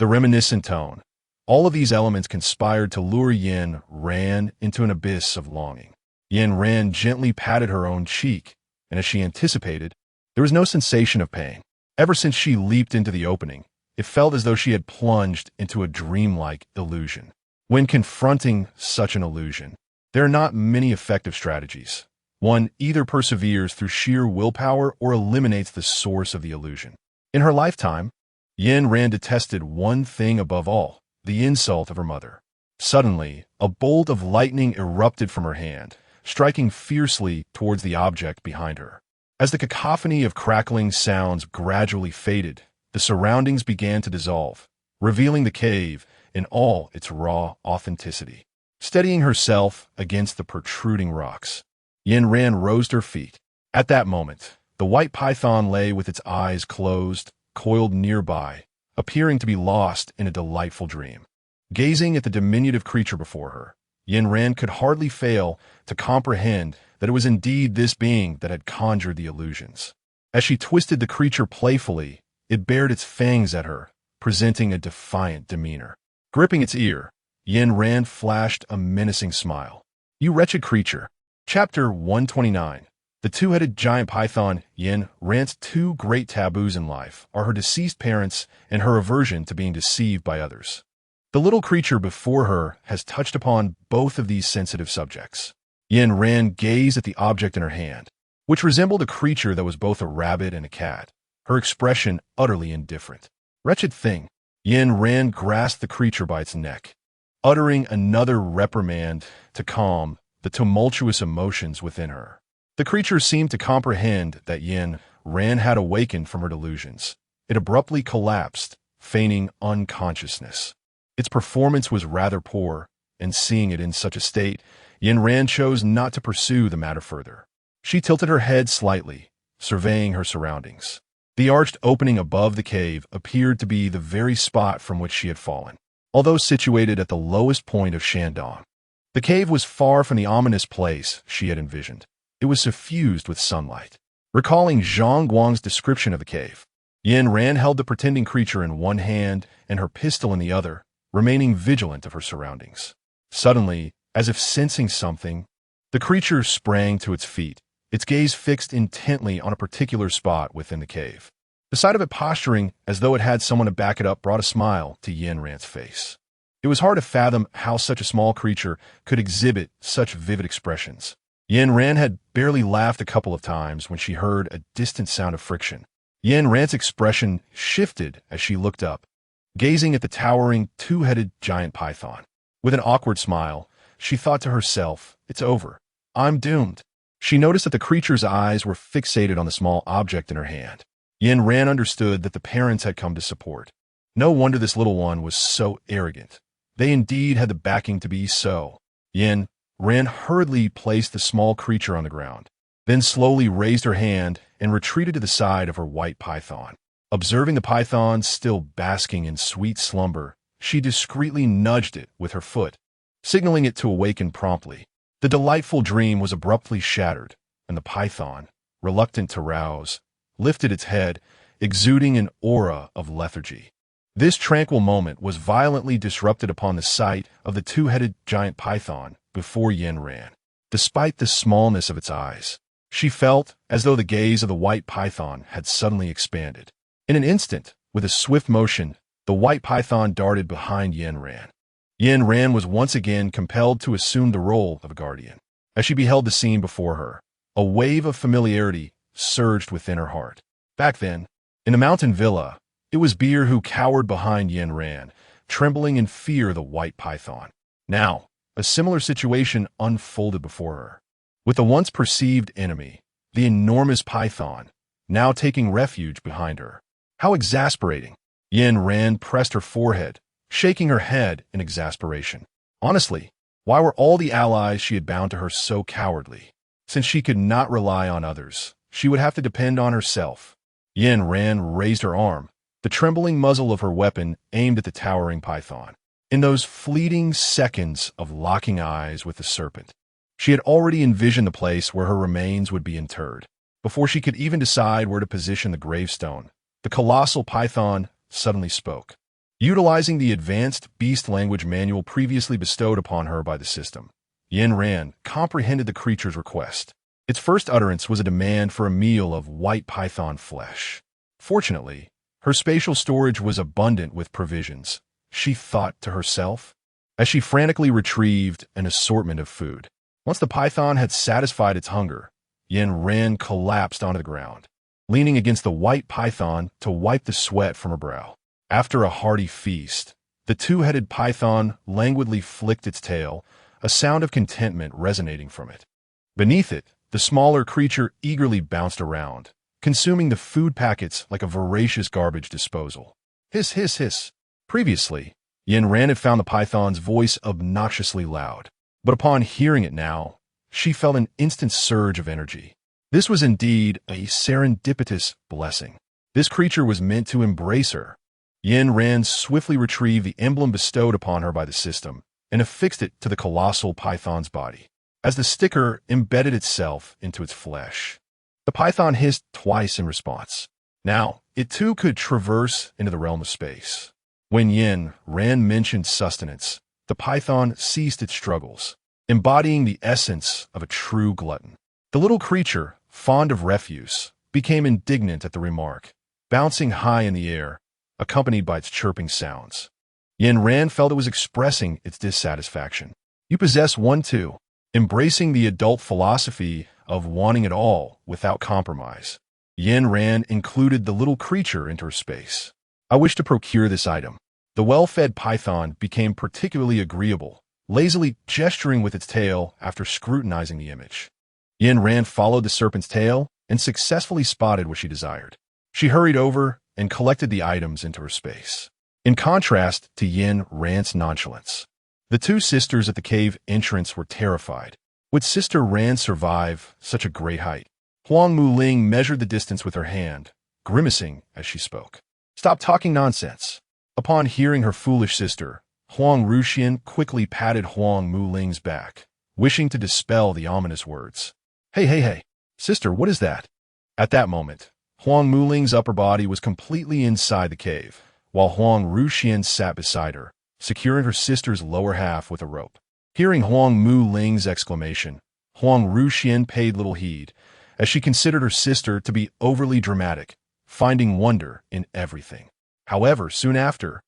the reminiscent tone, all of these elements conspired to lure Yin Ran into an abyss of longing. Yin Ran gently patted her own cheek, and as she anticipated, there was no sensation of pain. Ever since she leaped into the opening, it felt as though she had plunged into a dreamlike illusion. When confronting such an illusion, there are not many effective strategies. One either perseveres through sheer willpower or eliminates the source of the illusion. In her lifetime, Yin Ran detested one thing above all, the insult of her mother. Suddenly, a bolt of lightning erupted from her hand, striking fiercely towards the object behind her. As the cacophony of crackling sounds gradually faded, the surroundings began to dissolve, revealing the cave in all its raw authenticity. Steadying herself against the protruding rocks, Yin Ran rose to her feet. At that moment, the white python lay with its eyes closed, coiled nearby, appearing to be lost in a delightful dream. Gazing at the diminutive creature before her, Yin Ran could hardly fail to comprehend that it was indeed this being that had conjured the illusions. As she twisted the creature playfully, it bared its fangs at her, presenting a defiant demeanor. Gripping its ear, Yin Ran flashed a menacing smile. "You wretched creature." Chapter 129. The two-headed giant python. Yin Ran's two great taboos in life are her deceased parents and her aversion to being deceived by others. The little creature before her has touched upon both of these sensitive subjects. Yin Ran gazed at the object in her hand, which resembled a creature that was both a rabbit and a cat, her expression utterly indifferent. "Wretched thing." Yin Ran grasped the creature by its neck, uttering another reprimand to calm the tumultuous emotions within her. The creature seemed to comprehend that Yin Ran had awakened from her delusions. It abruptly collapsed, feigning unconsciousness. Its performance was rather poor, and seeing it in such a state, Yin Ran chose not to pursue the matter further. She tilted her head slightly, surveying her surroundings. The arched opening above the cave appeared to be the very spot from which she had fallen. Although situated at the lowest point of Shandong, the cave was far from the ominous place she had envisioned. It was suffused with sunlight, Recalling Zhang Guang's description of the cave, Yin Ran held the pretending creature in one hand and her pistol in the other, remaining vigilant of her surroundings. Suddenly, as if sensing something, the creature sprang to its feet, its gaze fixed intently on a particular spot within the cave. The sight of it posturing as though it had someone to back it up brought a smile to Yin Ran's face. It was hard to fathom how such a small creature could exhibit such vivid expressions. Yin Ran had barely laughed a couple of times when she heard a distant sound of friction. Yin Ran's expression shifted as she looked up, gazing at the towering, two-headed giant python. With an awkward smile, she thought to herself, "It's over. I'm doomed." She noticed that the creature's eyes were fixated on the small object in her hand. Yin Ran understood that the parents had come to support. No wonder this little one was so arrogant. They indeed had the backing to be so. Yin Ran hurriedly placed the small creature on the ground, then slowly raised her hand and retreated to the side of her white python. Observing the python still basking in sweet slumber, she discreetly nudged it with her foot, signaling it to awaken promptly. The delightful dream was abruptly shattered, and the python, reluctant to rouse, lifted its head, exuding an aura of lethargy. This tranquil moment was violently disrupted upon the sight of the two-headed giant python before Yin Ran. Despite the smallness of its eyes, she felt as though the gaze of the white python had suddenly expanded. In an instant, with a swift motion, the white python darted behind Yin Ran. Yin Ran was once again compelled to assume the role of a guardian. As she beheld the scene before her, a wave of familiarity surged within her heart. Back then, in the mountain villa, it was Beer who cowered behind Yin Ran, trembling in fear of the white python. Now, a similar situation unfolded before her. With the once perceived enemy, the enormous python, now taking refuge behind her. How exasperating! Yin Ran pressed her forehead, shaking her head in exasperation. Honestly, why were all the allies she had bound to her so cowardly? Since she could not rely on others, she would have to depend on herself. Yin Ran raised her arm, the trembling muzzle of her weapon aimed at the towering python. In those fleeting seconds of locking eyes with the serpent, she had already envisioned the place where her remains would be interred. Before she could even decide where to position the gravestone, the colossal python suddenly spoke. Utilizing the advanced beast language manual previously bestowed upon her by the system, Yin Ran comprehended the creature's request. Its first utterance was a demand for a meal of white python flesh. Fortunately, her spatial storage was abundant with provisions, she thought to herself, as she frantically retrieved an assortment of food. Once the python had satisfied its hunger, Yin Ran collapsed onto the ground, leaning against the white python to wipe the sweat from her brow. After a hearty feast, the two-headed python languidly flicked its tail, a sound of contentment resonating from it. Beneath it, the smaller creature eagerly bounced around, consuming the food packets like a voracious garbage disposal. Hiss, hiss, hiss. Previously, Yin Ran had found the python's voice obnoxiously loud, but upon hearing it now, she felt an instant surge of energy. This was indeed a serendipitous blessing. This creature was meant to embrace her. Yin Ran swiftly retrieved the emblem bestowed upon her by the system and affixed it to the colossal python's body. As the sticker embedded itself into its flesh, the python hissed twice in response. Now, it too could traverse into the realm of space. When Yin Ran mentioned sustenance, the python ceased its struggles, embodying the essence of a true glutton. The little creature, fond of refuse, became indignant at the remark, bouncing high in the air, accompanied by its chirping sounds. Yin Ran felt it was expressing its dissatisfaction. You possess one too, embracing the adult philosophy of wanting it all without compromise. Yin Ran included the little creature into her space. I wish to procure this item. The well-fed python became particularly agreeable, lazily gesturing with its tail after scrutinizing the image. Yin Ran followed the serpent's tail and successfully spotted what she desired. She hurried over and collected the items into her space. In contrast to Yin Ran's nonchalance, the two sisters at the cave entrance were terrified. Would Sister Ran survive such a great height? Huang Muling measured the distance with her hand, grimacing as she spoke. Stop talking nonsense. Upon hearing her foolish sister, Huang Ruxian quickly patted Huang Muling's back, wishing to dispel the ominous words. Hey, hey, hey. Sister, what is that? At that moment, Huang Muling's upper body was completely inside the cave, while Huang Ruxian sat beside her, securing her sister's lower half with a rope. Hearing Huang Muling's exclamation, Huang Ruxian paid little heed, as she considered her sister to be overly dramatic, finding wonder in everything. However, soon after,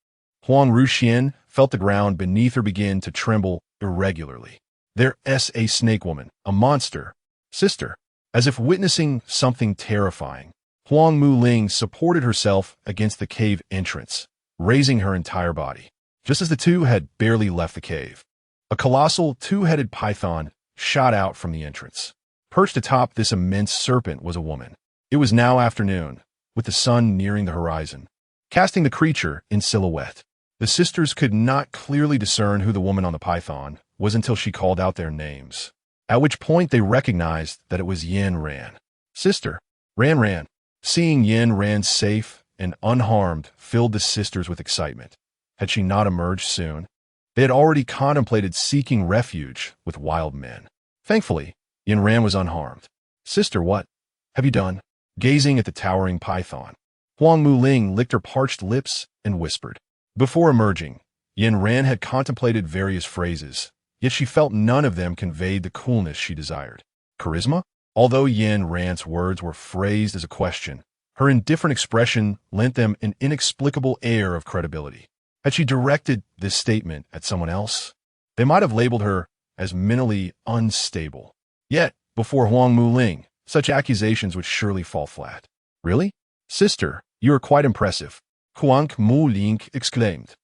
Huang Ruxian felt the ground beneath her begin to tremble irregularly. There's a snake woman, a monster, sister. As if witnessing something terrifying, Huang Muling supported herself against the cave entrance, raising her entire body. Just as the two had barely left the cave, a colossal two-headed python shot out from the entrance. Perched atop this immense serpent was a woman. It was now afternoon, with the sun nearing the horizon, casting the creature in silhouette. The sisters could not clearly discern who the woman on the python was until she called out their names, at which point they recognized that it was Yin Ran. Sister, Ran. Seeing Yin Ran safe and unharmed filled the sisters with excitement. Had she not emerged soon? They had already contemplated seeking refuge with wild men. Thankfully, Yin Ran was unharmed. Sister, what have you done? Gazing at the towering python, Huang Muling licked her parched lips and whispered. Before emerging, Yin Ran had contemplated various phrases, yet she felt none of them conveyed the coolness she desired. Charisma? Although Yin Ran's words were phrased as a question, her indifferent expression lent them an inexplicable air of credibility. Had she directed this statement at someone else, they might have labeled her as mentally unstable. Yet, before Huang Muling, such accusations would surely fall flat. Really? Sister, you are quite impressive, Huang Muling exclaimed,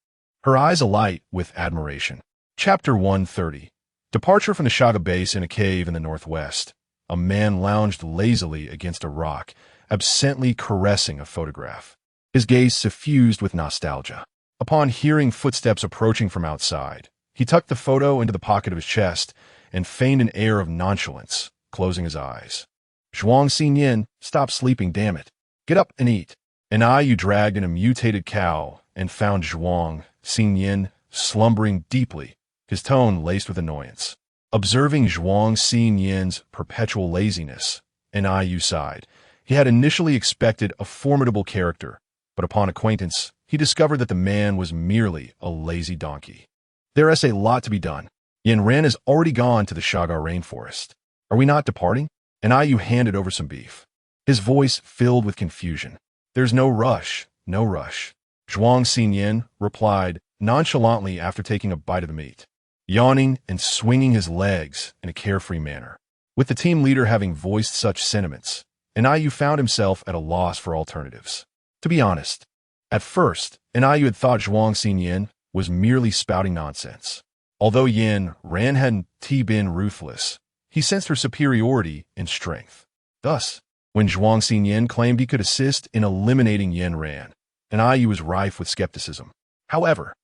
her eyes alight with admiration. Chapter 130. Departure from the Shaga base in a cave in the northwest. A man lounged lazily against a rock, absently caressing a photograph. His gaze suffused with nostalgia. Upon hearing footsteps approaching from outside, he tucked the photo into the pocket of his chest and feigned an air of nonchalance, closing his eyes. Zhuang Xinyan, stop sleeping, damn it. Get up and eat. You dragged in a mutated cow and found Zhuang Xinyan slumbering deeply, his tone laced with annoyance. Observing Zhuang Xinyan's perpetual laziness, Yu sighed. He had initially expected a formidable character, but upon acquaintance, he discovered that the man was merely a lazy donkey. There is a lot to be done. Yin Ran has already gone to the Shaga rainforest. Are we not departing? Yu handed over some beef, his voice filled with confusion. There's no rush. Zhuang Xinyan replied nonchalantly after taking a bite of the meat, yawning and swinging his legs in a carefree manner. With the team leader having voiced such sentiments, Yu found himself at a loss for alternatives. To be honest, at first, Yu had thought Zhuang Xinyan was merely spouting nonsense. Although Yin Ran hadn't been ruthless, he sensed her superiority in strength. Thus, when Zhuang Xinyan claimed he could assist in eliminating Yin Ran, Yu was rife with skepticism. However,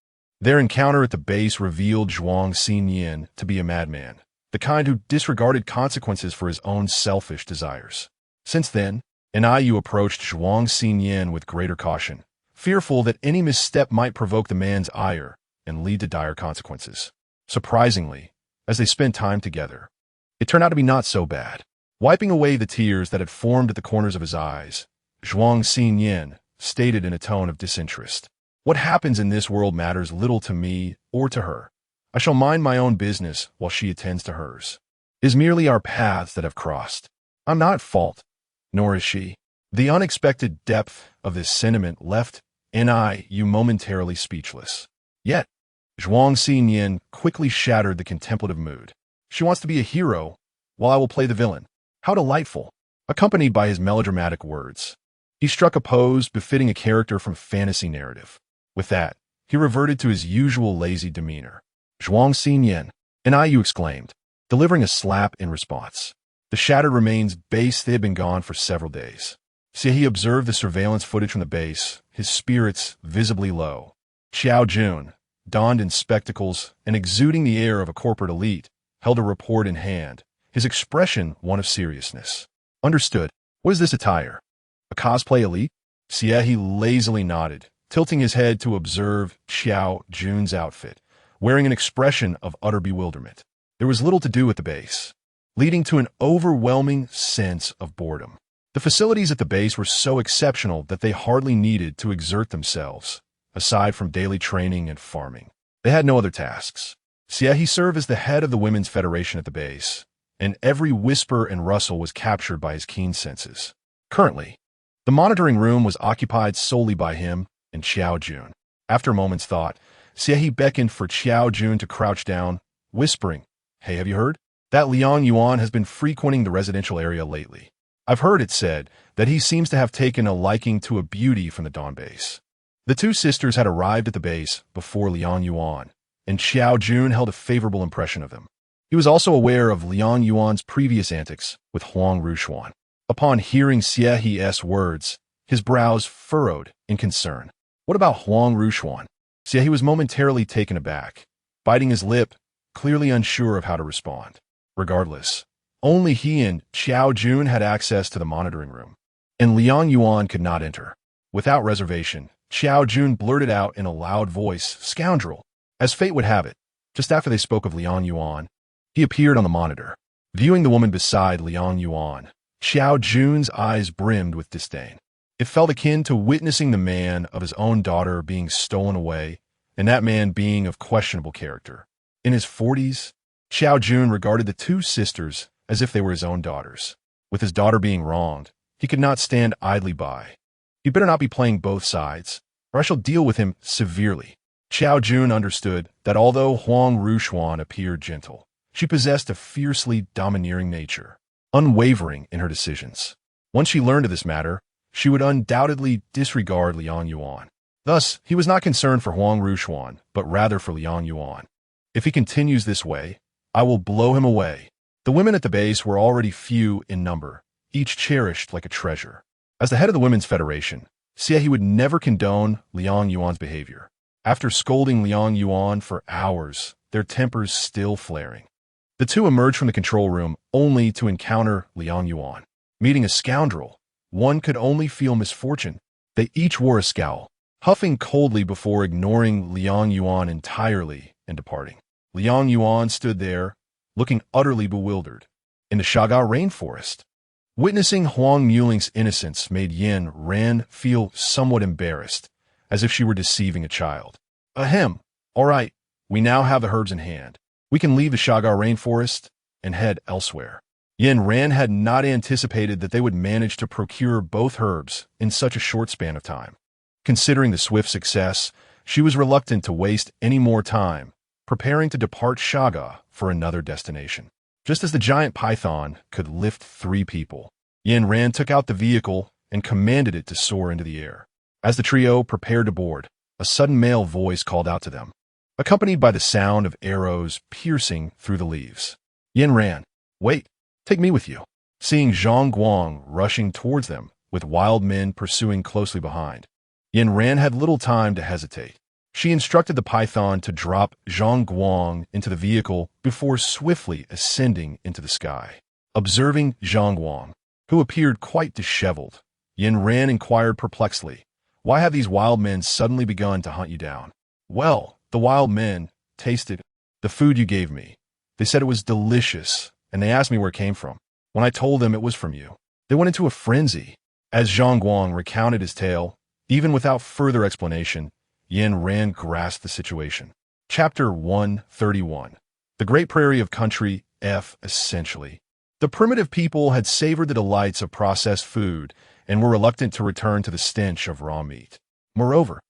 their encounter at the base revealed Zhuang Xinyan to be a madman, the kind who disregarded consequences for his own selfish desires. Since then, Yu approached Zhuang Xinyan with greater caution, fearful that any misstep might provoke the man's ire and lead to dire consequences. Surprisingly, as they spent time together, it turned out to be not so bad. Wiping away the tears that had formed at the corners of his eyes, Zhuang Xinyan stated in a tone of disinterest. What happens in this world matters little to me or to her. I shall mind my own business while she attends to hers. It is merely our paths that have crossed. I'm not at fault, nor is she. The unexpected depth of this sentiment left Yu momentarily speechless. Yet, Zhuang Xinyan quickly shattered the contemplative mood. She wants to be a hero, while I will play the villain. How delightful! Accompanied by his melodramatic words, he struck a pose befitting a character from fantasy narrative. With that, he reverted to his usual lazy demeanor. Zhuang Xinyan, Yu exclaimed, delivering a slap in response. The shattered remains base they had been gone for several days. He observed the surveillance footage from the base, his spirits visibly low. Xiao Jun, donned in spectacles and exuding the air of a corporate elite, held a report in hand, his expression one of seriousness. Understood. What is this attire? A cosplay elite? He lazily nodded, tilting his head to observe Xiao Jun's outfit, wearing an expression of utter bewilderment. There was little to do at the base, leading to an overwhelming sense of boredom. The facilities at the base were so exceptional that they hardly needed to exert themselves, aside from daily training and farming. They had no other tasks. He served as the head of the Women's Federation at the base, and every whisper and rustle was captured by his keen senses. Currently, the monitoring room was occupied solely by him and Xiao Jun. After a moment's thought, Xie beckoned for Xiao Jun to crouch down, whispering, "Hey, have you heard? That Liang Yuan has been frequenting the residential area lately. I've heard it said that he seems to have taken a liking to a beauty from the Dawn base." The two sisters had arrived at the base before Liang Yuan, and Xiao Jun held a favorable impression of them. He was also aware of Liang Yuan's previous antics with Huang Rushuan. Upon hearing Xie's words, his brows furrowed in concern. What about Huang Rushuan? Xie was momentarily taken aback, biting his lip, clearly unsure of how to respond. Regardless, only he and Xiao Jun had access to the monitoring room, and Liang Yuan could not enter. Without reservation, Xiao Jun blurted out in a loud voice, "Scoundrel!" As fate would have it, just after they spoke of Liang Yuan, he appeared on the monitor. Viewing the woman beside Liang Yuan, Xiao Jun's eyes brimmed with disdain. It felt akin to witnessing the man of his own daughter being stolen away, and that man being of questionable character. In his 40s, Xiao Jun regarded the two sisters as if they were his own daughters. With his daughter being wronged, he could not stand idly by. He better not be playing both sides, or I shall deal with him severely. Xiao Jun understood that although Huang Rushuan appeared gentle, she possessed a fiercely domineering nature, unwavering in her decisions. Once she learned of this matter, she would undoubtedly disregard Liang Yuan. Thus, he was not concerned for Huang Rushuan, but rather for Liang Yuan. If he continues this way, I will blow him away. The women at the base were already few in number, each cherished like a treasure. As the head of the Women's Federation, Xie would never condone Liang Yuan's behavior. After scolding Liang Yuan for hours, their tempers still flaring, the two emerged from the control room only to encounter Liang Yuan. Meeting a scoundrel, one could only feel misfortune. They each wore a scowl, huffing coldly before ignoring Liang Yuan entirely and departing. Liang Yuan stood there, looking utterly bewildered. In the Shaga rainforest, witnessing Huang Muling's innocence made Yin Ran feel somewhat embarrassed, as if she were deceiving a child. Ahem. All right, we now have the herbs in hand. We can leave the Shaga rainforest and head elsewhere. Yin Ran had not anticipated that they would manage to procure both herbs in such a short span of time. Considering the swift success, she was reluctant to waste any more time, preparing to depart Shaga for another destination. Just as the giant python could lift 3 people, Yin Ran took out the vehicle and commanded it to soar into the air. As the trio prepared to board, a sudden male voice called out to them, accompanied by the sound of arrows piercing through the leaves. Yin Ran, wait, take me with you. Seeing Zhang Guang rushing towards them, with wild men pursuing closely behind, Yin Ran had little time to hesitate. She instructed the python to drop Zhang Guang into the vehicle before swiftly ascending into the sky. Observing Zhang Guang, who appeared quite disheveled, Yin Ran inquired perplexedly, "Why have these wild men suddenly begun to hunt you down?" "Well, the wild men tasted the food you gave me. They said it was delicious, and they asked me where it came from. When I told them it was from you, they went into a frenzy." As Zhang Guang recounted his tale, even without further explanation, Yin Ran grasped the situation. Chapter 131. The Great Prairie of Country F. Essentially, the primitive people had savored the delights of processed food and were reluctant to return to the stench of raw meat. Moreover,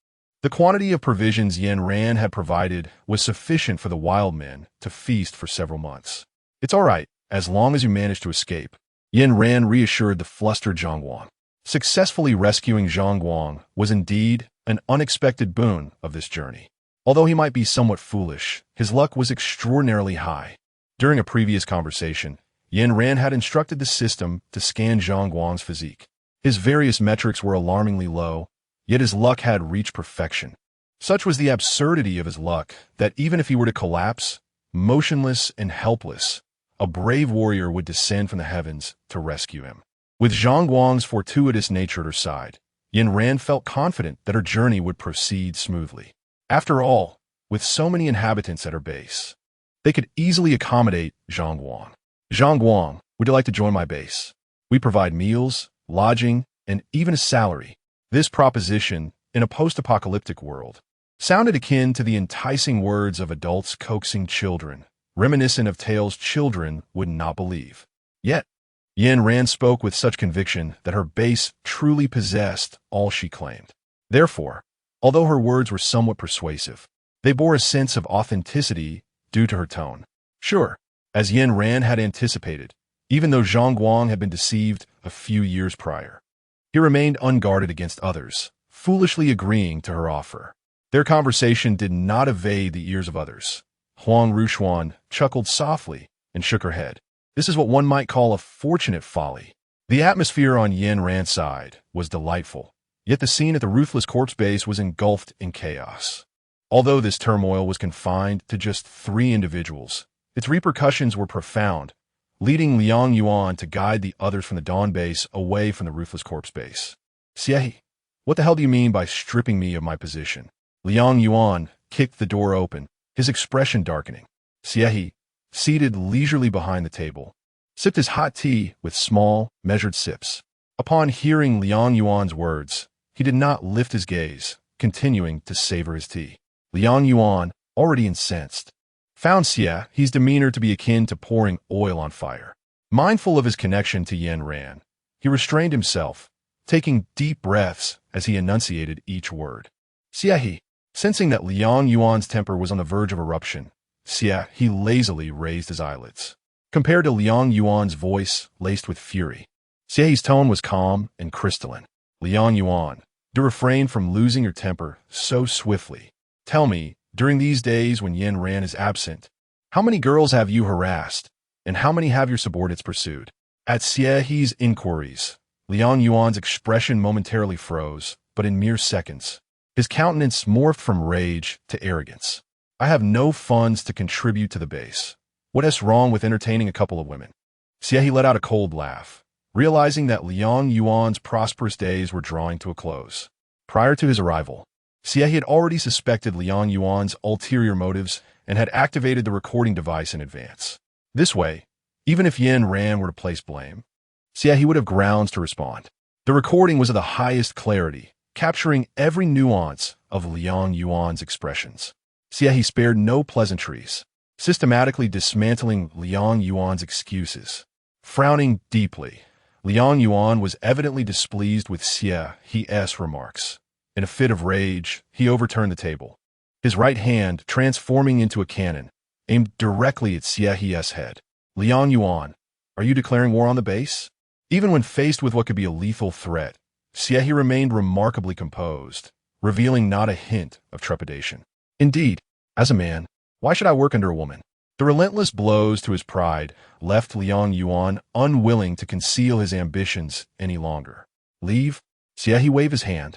the quantity of provisions Yin Ran had provided was sufficient for the wild men to feast for several months. "It's all right, as long as you manage to escape," Yin Ran reassured the flustered Zhang Guang. Successfully rescuing Zhang Guang was indeed an unexpected boon of this journey. Although he might be somewhat foolish, his luck was extraordinarily high. During a previous conversation, Yin Ran had instructed the system to scan Zhang Guang's physique. His various metrics were alarmingly low, yet his luck had reached perfection. Such was the absurdity of his luck that even if he were to collapse, motionless and helpless, a brave warrior would descend from the heavens to rescue him. With Zhang Guang's fortuitous nature at her side, Yin Ran felt confident that her journey would proceed smoothly. After all, with so many inhabitants at her base, they could easily accommodate Zhang Guang. "Zhang Guang, would you like to join my base? We provide meals, lodging, and even a salary. This proposition, in a post-apocalyptic world, sounded akin to the enticing words of adults coaxing children, reminiscent of tales children would not believe. Yet, Yin Ran spoke with such conviction that her base truly possessed all she claimed. Therefore, although her words were somewhat persuasive, they bore a sense of authenticity due to her tone. Sure, as Yin Ran had anticipated, even though Zhang Guang had been deceived a few years prior, he remained unguarded against others, foolishly agreeing to her offer. Their conversation did not evade the ears of others. Huang Rushuan chuckled softly and shook her head. This is what one might call a fortunate folly. The atmosphere on Yin Ran's side was delightful, yet the scene at the ruthless corpse base was engulfed in chaos. Although this turmoil was confined to just 3 individuals, its repercussions were profound, leading Liang Yuan to guide the others from the Dawn base away from the ruthless corpse base. Xie, what the hell do you mean by stripping me of my position? Liang Yuan kicked the door open, his expression darkening. Xie, seated leisurely behind the table, sipped his hot tea with small, measured sips. Upon hearing Liang Yuan's words, he did not lift his gaze, continuing to savor his tea. Liang Yuan, already incensed, found Xie's demeanor to be akin to pouring oil on fire. Mindful of his connection to Yin Ran, he restrained himself, taking deep breaths as he enunciated each word. Xie, sensing that Liang Yuan's temper was on the verge of eruption, he lazily raised his eyelids. Compared to Liang Yuan's voice laced with fury, Xie's tone was calm and crystalline. Liang Yuan, do refrain from losing your temper so swiftly. Tell me, during these days when Yin Ran is absent, how many girls have you harassed, and how many have your subordinates pursued? At Xie's inquiries, Liang Yuan's expression momentarily froze, but in mere seconds, his countenance morphed from rage to arrogance. I have no funds to contribute to the base. What's wrong with entertaining a couple of women? Xie let out a cold laugh, realizing that Liang Yuan's prosperous days were drawing to a close. Prior to his arrival, Xie had already suspected Liang Yuan's ulterior motives and had activated the recording device in advance. This way, even if Yin Ran were to place blame, Xie would have grounds to respond. The recording was of the highest clarity, capturing every nuance of Liang Yuan's expressions. Xie spared no pleasantries, systematically dismantling Liang Yuan's excuses. Frowning deeply, Liang Yuan was evidently displeased with Xie's remarks. In a fit of rage, he overturned the table, his right hand transforming into a cannon, aimed directly at Xie's head. Liang Yuan, are you declaring war on the base? Even when faced with what could be a lethal threat, Xie remained remarkably composed, revealing not a hint of trepidation. Indeed, as a man, why should I work under a woman? The relentless blows to his pride left Liang Yuan unwilling to conceal his ambitions any longer. Leave? Xie waved his hand,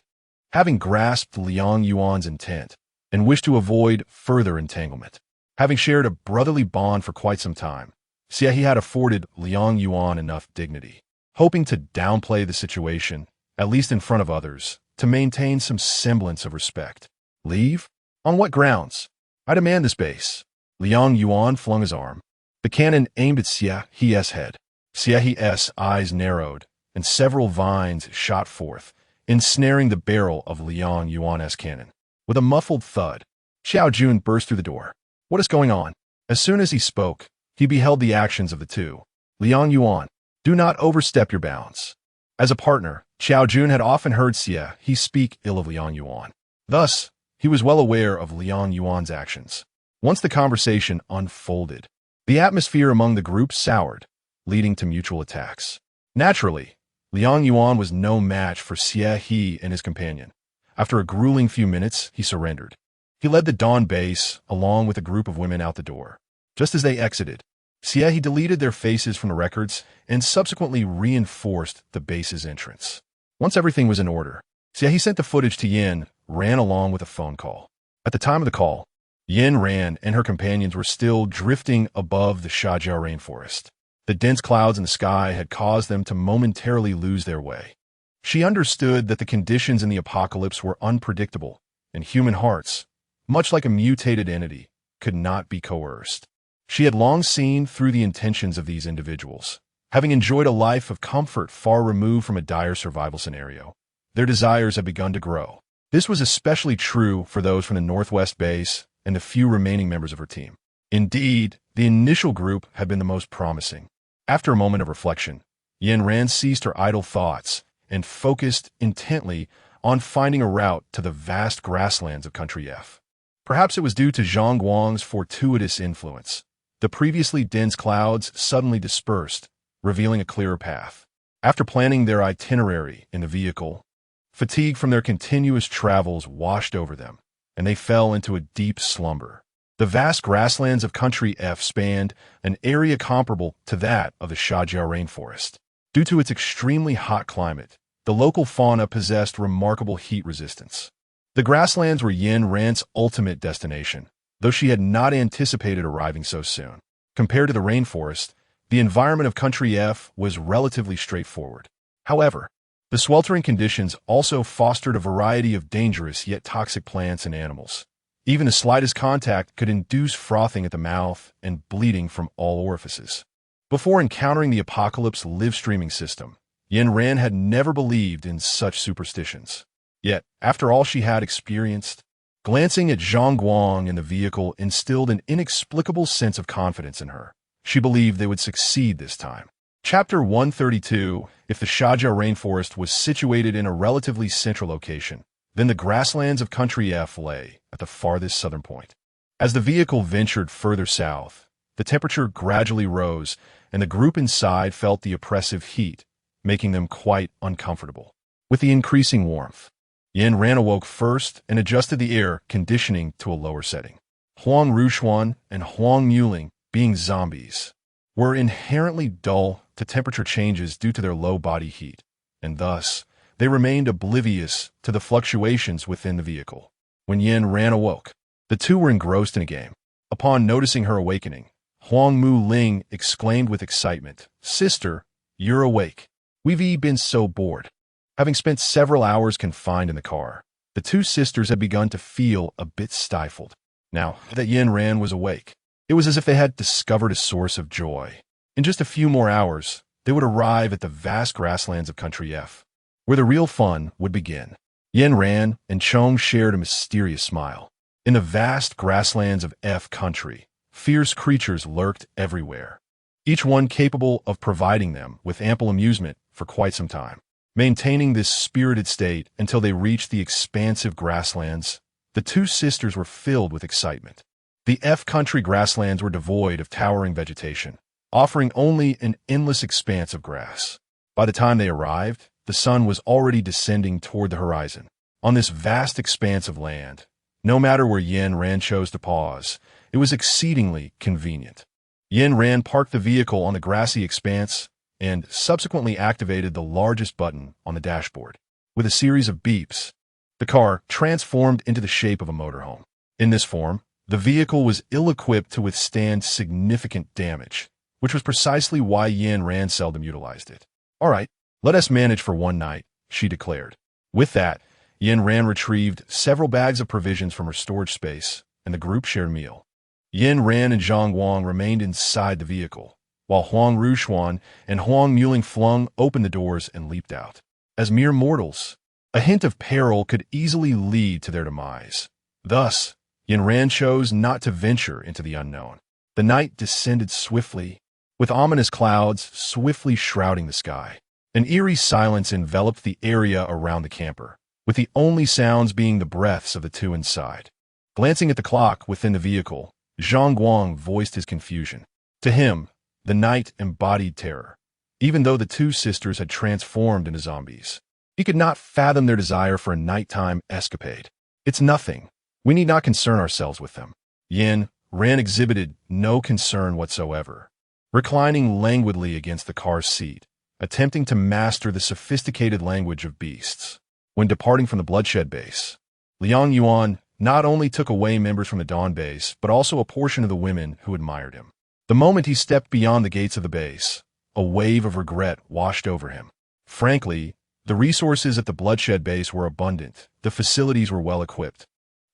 having grasped Liang Yuan's intent and wished to avoid further entanglement. Having shared a brotherly bond for quite some time, Xie had afforded Liang Yuan enough dignity, hoping to downplay the situation, at least in front of others, to maintain some semblance of respect. Leave? On what grounds? I demand this base. Liang Yuan flung his arm. The cannon aimed at Xie's head. Xie's eyes narrowed, and several vines shot forth, ensnaring the barrel of Liang Yuan's cannon. With a muffled thud, Xiao Jun burst through the door. What is going on? As soon as he spoke, he beheld the actions of the two. Liang Yuan, do not overstep your bounds. As a partner, Xiao Jun had often heard Xie speak ill of Liang Yuan. Thus, he was well aware of Liang Yuan's actions. Once the conversation unfolded, the atmosphere among the group soured, leading to mutual attacks. Naturally, Liang Yuan was no match for Xie and his companion. After a grueling few minutes, he surrendered. He led the Dawn base, along with a group of women, out the door. Just as they exited, Xie deleted their faces from the records and subsequently reinforced the base's entrance. Once everything was in order, Xie sent the footage to Yin Ran along with a phone call. At the time of the call, Yin Ran and her companions were still drifting above the Shajiao rainforest. The dense clouds in the sky had caused them to momentarily lose their way. She understood that the conditions in the apocalypse were unpredictable, and human hearts, much like a mutated entity, could not be coerced. She had long seen through the intentions of these individuals. Having enjoyed a life of comfort far removed from a dire survival scenario, their desires have begun to grow. This was especially true for those from the Northwest Base and the few remaining members of her team. Indeed, the initial group had been the most promising. After a moment of reflection, Yen Ran ceased her idle thoughts and focused intently on finding a route to the vast grasslands of Country F. Perhaps it was due to Zhang Guang's fortuitous influence. The previously dense clouds suddenly dispersed, revealing a clearer path. After planning their itinerary in the vehicle, fatigue from their continuous travels washed over them, and they fell into a deep slumber. The vast grasslands of Country F spanned an area comparable to that of the Shajiao rainforest. Due to its extremely hot climate, the local fauna possessed remarkable heat resistance. The grasslands were Yen Ran's ultimate destination, though she had not anticipated arriving so soon. Compared to the rainforest, the environment of Country F was relatively straightforward. However, the sweltering conditions also fostered a variety of dangerous yet toxic plants and animals. Even the slightest contact could induce frothing at the mouth and bleeding from all orifices. Before encountering the Apocalypse live-streaming system, Yen Ran had never believed in such superstitions. Yet, after all she had experienced, glancing at Zhang Guang in the vehicle instilled an inexplicable sense of confidence in her. She believed they would succeed this time. Chapter 132. If the Shajiao rainforest was situated in a relatively central location, then the grasslands of Country F lay at the farthest southern point. As the vehicle ventured further south, the temperature gradually rose, and the group inside felt the oppressive heat, making them quite uncomfortable. With the increasing warmth, Yen Ran awoke first and adjusted the air conditioning to a lower setting. Huang Ruchuan and Huang Muling, being zombies, were inherently dull to temperature changes due to their low body heat, and thus they remained oblivious to the fluctuations within the vehicle. When Yen Ran awoke, the two were engrossed in a game. Upon noticing her awakening, Huang Mu Ling exclaimed with excitement, "Sister, you're awake. We've been so bored." Having spent several hours confined in the car, the two sisters had begun to feel a bit stifled. Now that Yen Ran was awake, it was as if they had discovered a source of joy. In just a few more hours, they would arrive at the vast grasslands of Country F, where the real fun would begin. Yen Ran and Chong shared a mysterious smile. In the vast grasslands of F country, fierce creatures lurked everywhere, each one capable of providing them with ample amusement for quite some time. Maintaining this spirited state until they reached the expansive grasslands, the two sisters were filled with excitement. The F country grasslands were devoid of towering vegetation, offering only an endless expanse of grass. By the time they arrived, the sun was already descending toward the horizon. On this vast expanse of land, no matter where Yen Ran chose to pause, it was exceedingly convenient. Yen Ran parked the vehicle on the grassy expanse and subsequently activated the largest button on the dashboard. With a series of beeps, the car transformed into the shape of a motorhome. In this form, the vehicle was ill-equipped to withstand significant damage, which was precisely why Yen Ran seldom utilized it. "All right, let us manage for one night," she declared. With that, Yen Ran retrieved several bags of provisions from her storage space, and the group shared a meal. Yen Ran and Zhang Guang remained inside the vehicle, while Huang Ruchuan and Huang Muling flung open the doors and leaped out. As mere mortals, a hint of peril could easily lead to their demise. Thus, Yen Ran chose not to venture into the unknown. The night descended swiftly, with ominous clouds swiftly shrouding the sky. An eerie silence enveloped the area around the camper, with the only sounds being the breaths of the two inside. Glancing at the clock within the vehicle, Zhang Guang voiced his confusion. To him, the night embodied terror, even though the two sisters had transformed into zombies. He could not fathom their desire for a nighttime escapade. "It's nothing. We need not concern ourselves with them." Yen Ran exhibited no concern whatsoever, reclining languidly against the car's seat, attempting to master the sophisticated language of beasts. When departing from the Bloodshed base, Liang Yuan not only took away members from the Dawn base, but also a portion of the women who admired him. The moment he stepped beyond the gates of the base, a wave of regret washed over him. Frankly, the resources at the Bloodshed base were abundant, the facilities were well equipped,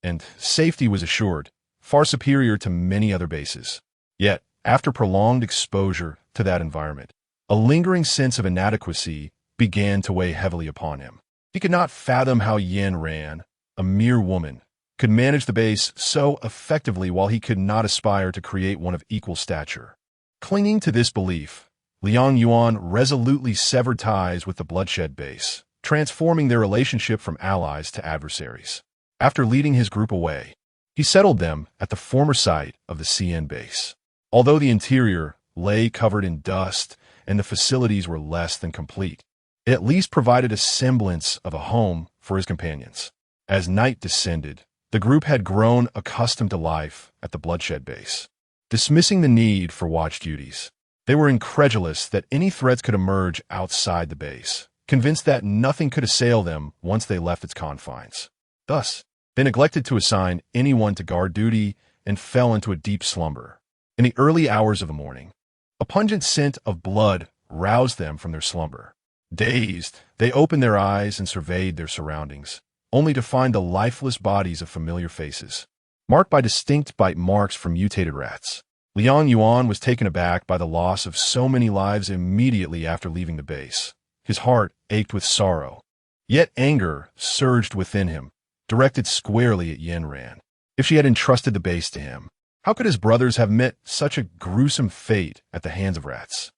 and safety was assured, far superior to many other bases. Yet, after prolonged exposure to that environment, A lingering sense of inadequacy began to weigh heavily upon him. He could not fathom how Yin Ran, a mere woman, could manage the base so effectively while he could not aspire to create one of equal stature. Clinging to this belief, Liang Yuan resolutely severed ties with the bloodshed base, transforming their relationship from allies to adversaries. After leading his group away, he settled them at the former site of the CN base. Although the interior lay covered in dust and the facilities were less than complete, it at least provided a semblance of a home for his companions. As night descended, the group had grown accustomed to life at the bloodshed base, dismissing the need for watch duties. They were incredulous that any threats could emerge outside the base, convinced that nothing could assail them once they left its confines. Thus, they neglected to assign anyone to guard duty and fell into a deep slumber. In the early hours of the morning, a pungent scent of blood roused them from their slumber. Dazed, they opened their eyes and surveyed their surroundings, only to find the lifeless bodies of familiar faces, marked by distinct bite marks from mutated rats. Liang Yuan was taken aback by the loss of so many lives immediately after leaving the base. His heart ached with sorrow, yet anger surged within him, directed squarely at Yin Ran. If she had entrusted the base to him, how could his brothers have met such a gruesome fate at the hands of rats?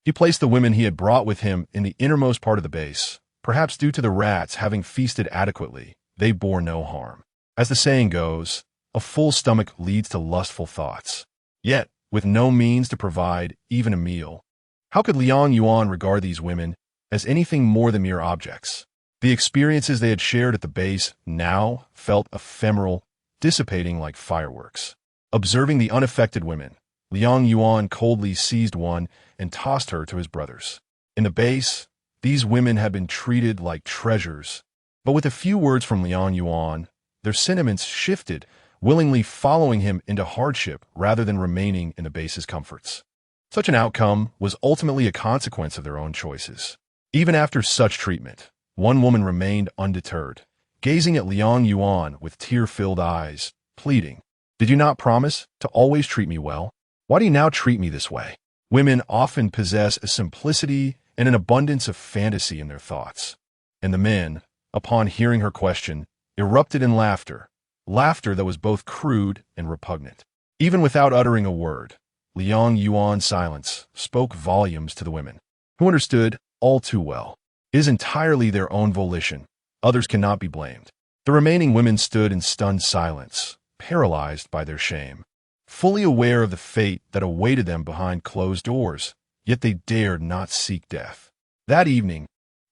He placed the women he had brought with him in the innermost part of the base. Perhaps due to the rats having feasted adequately, they bore no harm. As the saying goes, a full stomach leads to lustful thoughts. Yet, with no means to provide even a meal, how could Liang Yuan regard these women as anything more than mere objects? The experiences they had shared at the base now felt ephemeral, dissipating like fireworks. Observing the unaffected women, Liang Yuan coldly seized one and tossed her to his brothers. In the base, these women had been treated like treasures, but with a few words from Liang Yuan, their sentiments shifted, willingly following him into hardship rather than remaining in the base's comforts. Such an outcome was ultimately a consequence of their own choices. Even after such treatment, one woman remained undeterred, gazing at Liang Yuan with tear-filled eyes, pleading, "Did you not promise to always treat me well? Why do you now treat me this way?" Women often possess a simplicity and an abundance of fantasy in their thoughts, and the men, upon hearing her question, erupted in laughter that was both crude and repugnant. Even without uttering a word, Liang Yuan's silence spoke volumes to the women, who understood all too well. It is entirely their own volition. Others cannot be blamed. The remaining women stood in stunned silence, paralyzed by their shame, fully aware of the fate that awaited them behind closed doors, yet they dared not seek death. That evening,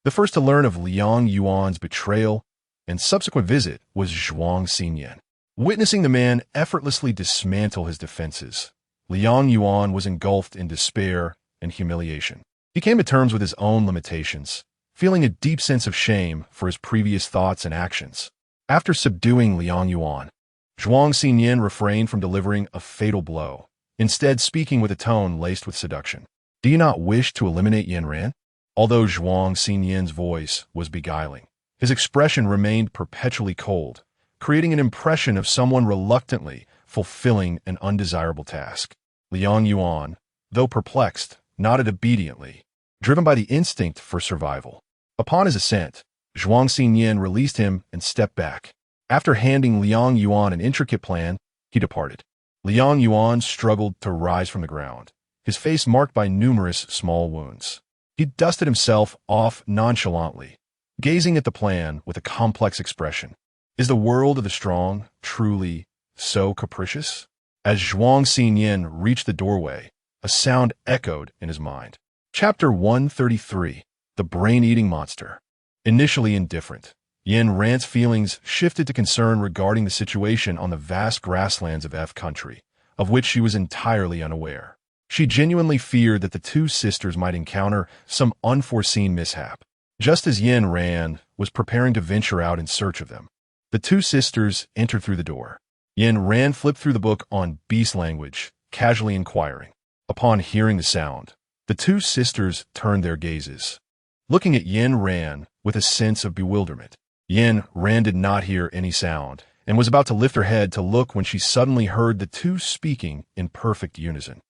the first to learn of Liang Yuan's betrayal and subsequent visit was Gu Qinghong. Witnessing the man effortlessly dismantle his defenses, Liang Yuan was engulfed in despair and humiliation. He came to terms with his own limitations, feeling a deep sense of shame for his previous thoughts and actions. After subduing Liang Yuan, Gu Qinghong refrained from delivering a fatal blow, instead speaking with a tone laced with seduction. "Do you not wish to eliminate Yin Ran?" Although Gu Qinghong's voice was beguiling, his expression remained perpetually cold, creating an impression of someone reluctantly fulfilling an undesirable task. Liang Yuan, though perplexed, nodded obediently, driven by the instinct for survival. Upon his assent, Gu Qinghong released him and stepped back. After handing Liang Yuan an intricate plan, he departed. Liang Yuan struggled to rise from the ground, his face marked by numerous small wounds. He dusted himself off nonchalantly, gazing at the plan with a complex expression. Is the world of the strong truly so capricious? As Gu Qinghong reached the doorway, a sound echoed in his mind. Chapter 133, The Brain-Eating Monster. Initially indifferent, Yin Ran's feelings shifted to concern regarding the situation on the vast grasslands of F country, of which she was entirely unaware. She genuinely feared that the two sisters might encounter some unforeseen mishap, just as Yin Ran was preparing to venture out in search of them. The two sisters entered through the door. Yin Ran flipped through the book on beast language, casually inquiring. Upon hearing the sound, the two sisters turned their gazes, looking at Yin Ran with a sense of bewilderment. Yin Ran did not hear any sound and was about to lift her head to look when she suddenly heard the two speaking in perfect unison.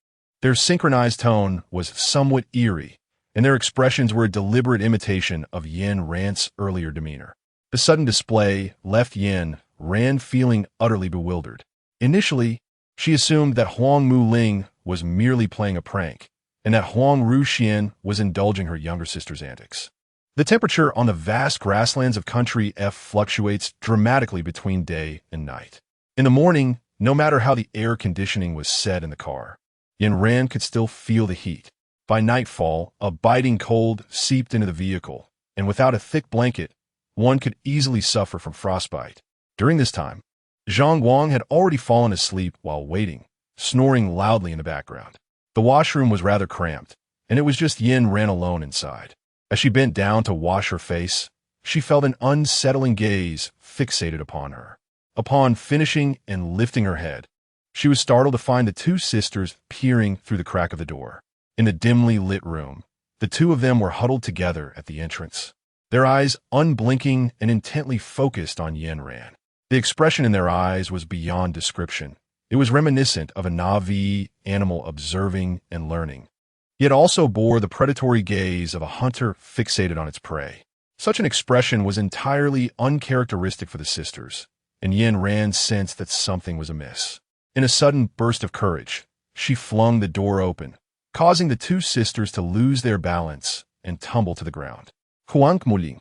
Their synchronized tone was somewhat eerie, and their expressions were a deliberate imitation of Yin Ran's earlier demeanor. The sudden display left Yin Ran feeling utterly bewildered. Initially, she assumed that Huang Mu-ling was merely playing a prank, and that Huang Ru-xian was indulging her younger sister's antics. The temperature on the vast grasslands of Country F fluctuates dramatically between day and night. In the morning, no matter how the air conditioning was set in the car, Yin Ran could still feel the heat. By nightfall, a biting cold seeped into the vehicle, and without a thick blanket, one could easily suffer from frostbite. During this time, Zhang Guang had already fallen asleep while waiting, snoring loudly in the background. The washroom was rather cramped, and it was just Yin Ran alone inside. As she bent down to wash her face, she felt an unsettling gaze fixated upon her. Upon finishing and lifting her head, she was startled to find the two sisters peering through the crack of the door. In the dimly lit room, the two of them were huddled together at the entrance, their eyes unblinking and intently focused on Yin Ran. The expression in their eyes was beyond description. It was reminiscent of a Navi animal observing and learning, yet also bore the predatory gaze of a hunter fixated on its prey. Such an expression was entirely uncharacteristic for the sisters, and Yin Ran sensed that something was amiss. In a sudden burst of courage, she flung the door open, causing the two sisters to lose their balance and tumble to the ground. "Huang Mu-ling,"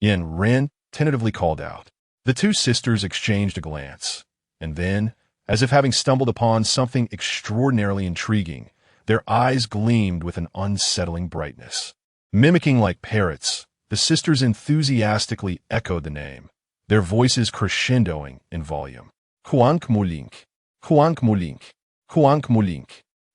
Yin Ran tentatively called out. The two sisters exchanged a glance, and then, as if having stumbled upon something extraordinarily intriguing, their eyes gleamed with an unsettling brightness. Mimicking like parrots, the sisters enthusiastically echoed the name, their voices crescendoing in volume. "Huang Mu-ling, Huang Mu-ling, Huang Mu-ling."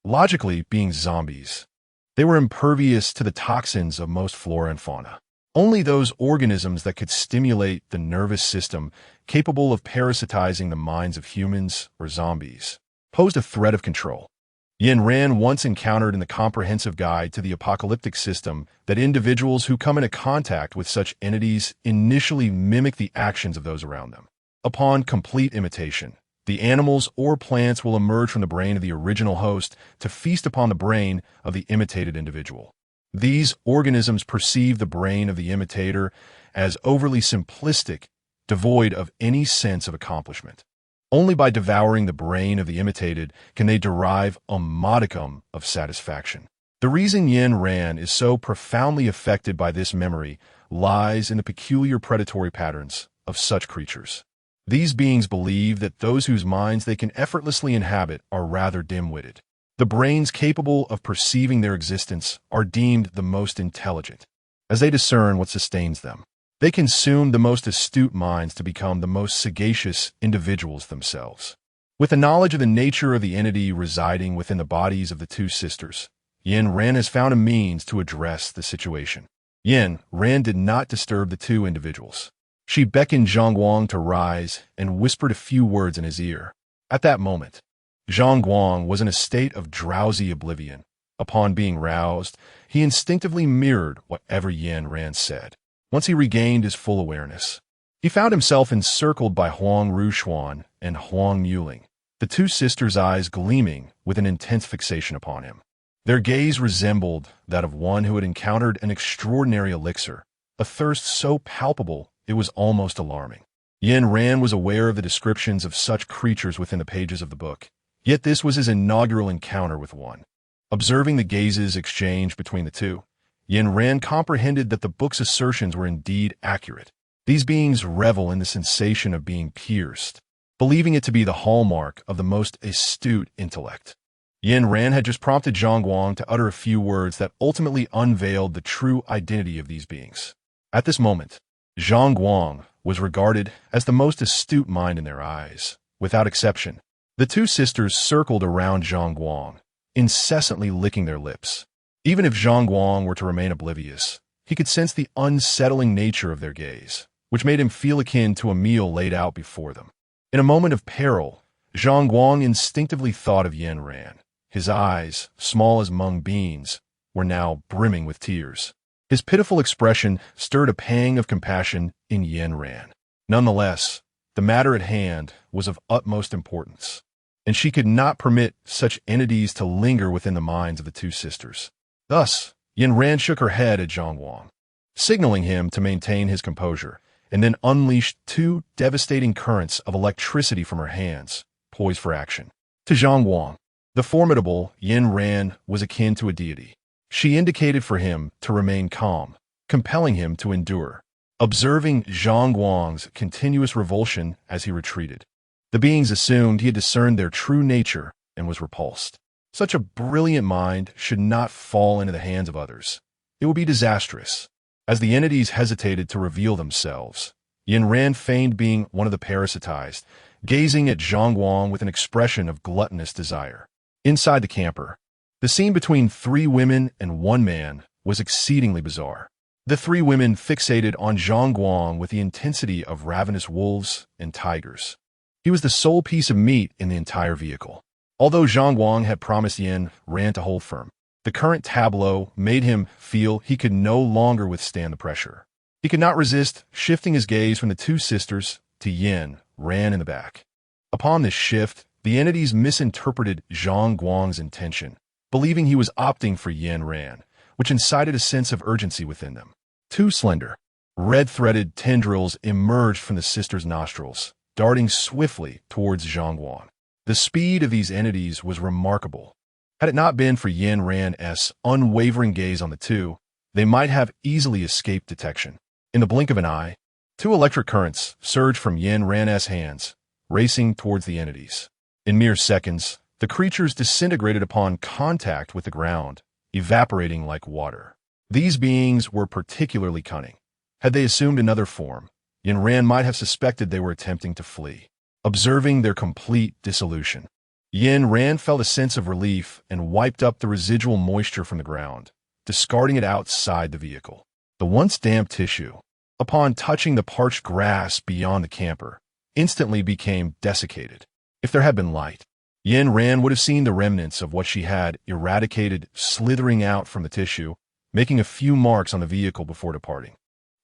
Logically, being zombies, they were impervious to the toxins of most flora and fauna. Only those organisms that could stimulate the nervous system capable of parasitizing the minds of humans or zombies posed a threat of control. Yin Ran once encountered in the comprehensive guide to the apocalyptic system that individuals who come into contact with such entities initially mimic the actions of those around them. Upon complete imitation, the animals or plants will emerge from the brain of the original host to feast upon the brain of the imitated individual. These organisms perceive the brain of the imitator as overly simplistic, devoid of any sense of accomplishment. Only by devouring the brain of the imitated can they derive a modicum of satisfaction. The reason Yin Ran is so profoundly affected by this memory lies in the peculiar predatory patterns of such creatures. These beings believe that those whose minds they can effortlessly inhabit are rather dim-witted. The brains capable of perceiving their existence are deemed the most intelligent, as they discern what sustains them. They consume the most astute minds to become the most sagacious individuals themselves. With the knowledge of the nature of the entity residing within the bodies of the two sisters, Yin Ran has found a means to address the situation. Yin Ran did not disturb the two individuals. She beckoned Zhang Guang to rise and whispered a few words in his ear. At that moment, Zhang Guang was in a state of drowsy oblivion. Upon being roused, he instinctively mirrored whatever Yin Ran said. Once he regained his full awareness, he found himself encircled by Huang Ru-xian and Huang Mu-ling, the two sisters' eyes gleaming with an intense fixation upon him. Their gaze resembled that of one who had encountered an extraordinary elixir, a thirst so palpable it was almost alarming. Yin Ran was aware of the descriptions of such creatures within the pages of the book, yet this was his inaugural encounter with one. Observing the gazes exchanged between the two, Yin Ran comprehended that the book's assertions were indeed accurate. These beings revel in the sensation of being pierced, believing it to be the hallmark of the most astute intellect. Yin Ran had just prompted Zhang Guang to utter a few words that ultimately unveiled the true identity of these beings. At this moment, Zhang Guang was regarded as the most astute mind in their eyes. Without exception, the two sisters circled around Zhang Guang, incessantly licking their lips. Even if Zhang Guang were to remain oblivious, he could sense the unsettling nature of their gaze, which made him feel akin to a meal laid out before them. In a moment of peril, Zhang Guang instinctively thought of Yin Ran. His eyes, small as mung beans, were now brimming with tears. His pitiful expression stirred a pang of compassion in Yin Ran. Nonetheless, the matter at hand was of utmost importance, and she could not permit such entities to linger within the minds of the two sisters. Thus, Yin Ran shook her head at Zhang Guang, signaling him to maintain his composure, and then unleashed two devastating currents of electricity from her hands, poised for action. To Zhang Guang, the formidable Yin Ran was akin to a deity. She indicated for him to remain calm, compelling him to endure. Observing Zhang Guang's continuous revulsion as he retreated, the beings assumed he had discerned their true nature and was repulsed. Such a brilliant mind should not fall into the hands of others. It would be disastrous. As the entities hesitated to reveal themselves, Yin Ran feigned being one of the parasitized, gazing at Zhang Guang with an expression of gluttonous desire. Inside the camper, the scene between three women and one man was exceedingly bizarre. The three women fixated on Zhang Guang with the intensity of ravenous wolves and tigers. He was the sole piece of meat in the entire vehicle. Although Zhang Guang had promised Yin Ran to hold firm, the current tableau made him feel he could no longer withstand the pressure. He could not resist shifting his gaze from the two sisters to Yin Ran in the back. Upon this shift, the entities misinterpreted Zhang Guang's intention, believing he was opting for Yin Ran, which incited a sense of urgency within them. Two slender, red-threaded tendrils emerged from the sisters' nostrils, darting swiftly towards Zhang Guang. The speed of these entities was remarkable. Had it not been for Yin Ran's unwavering gaze on the two, they might have easily escaped detection. In the blink of an eye, two electric currents surged from Yin Ran's hands, racing towards the entities. In mere seconds, the creatures disintegrated upon contact with the ground, evaporating like water. These beings were particularly cunning. Had they assumed another form, Yin Ran might have suspected they were attempting to flee. Observing their complete dissolution, Yin Ran felt a sense of relief and wiped up the residual moisture from the ground, discarding it outside the vehicle. The once damp tissue, upon touching the parched grass beyond the camper, instantly became desiccated. If there had been light, Yin Ran would have seen the remnants of what she had eradicated slithering out from the tissue, making a few marks on the vehicle before departing.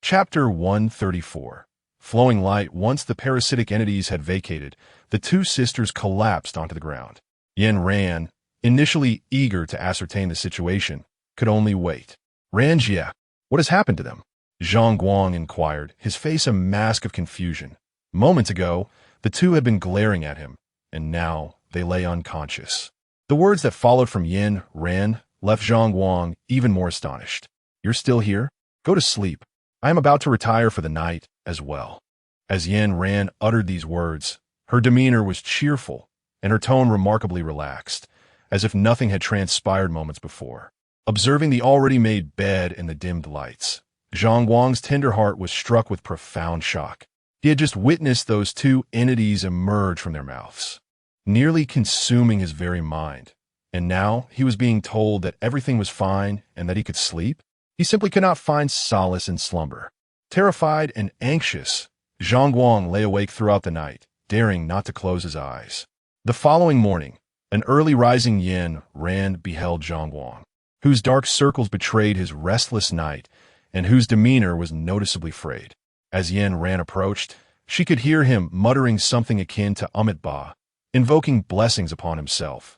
Chapter 134. Flowing light. Once the parasitic entities had vacated, the two sisters collapsed onto the ground. Yin Ran, initially eager to ascertain the situation, could only wait. Ranjia, what has happened to them? Zhang Guang inquired, his face a mask of confusion. Moments ago, the two had been glaring at him, and now they lay unconscious. The words that followed from Yin Ran left Zhang Guang even more astonished. You're still here? Go to sleep. I am about to retire for the night as well. As Yin Ran uttered these words, her demeanor was cheerful and her tone remarkably relaxed, as if nothing had transpired moments before. Observing the already made bed and the dimmed lights, Zhang Guang's tender heart was struck with profound shock. He had just witnessed those two entities emerge from their mouths, nearly consuming his very mind, and now he was being told that everything was fine and that he could sleep? He simply could not find solace in slumber. Terrified and anxious, Zhang Guang lay awake throughout the night, daring not to close his eyes. The following morning, an early rising Yin Ran beheld Zhang Guang, whose dark circles betrayed his restless night and whose demeanor was noticeably frayed. As Yin Ran approached, she could hear him muttering something akin to amidst, invoking blessings upon himself.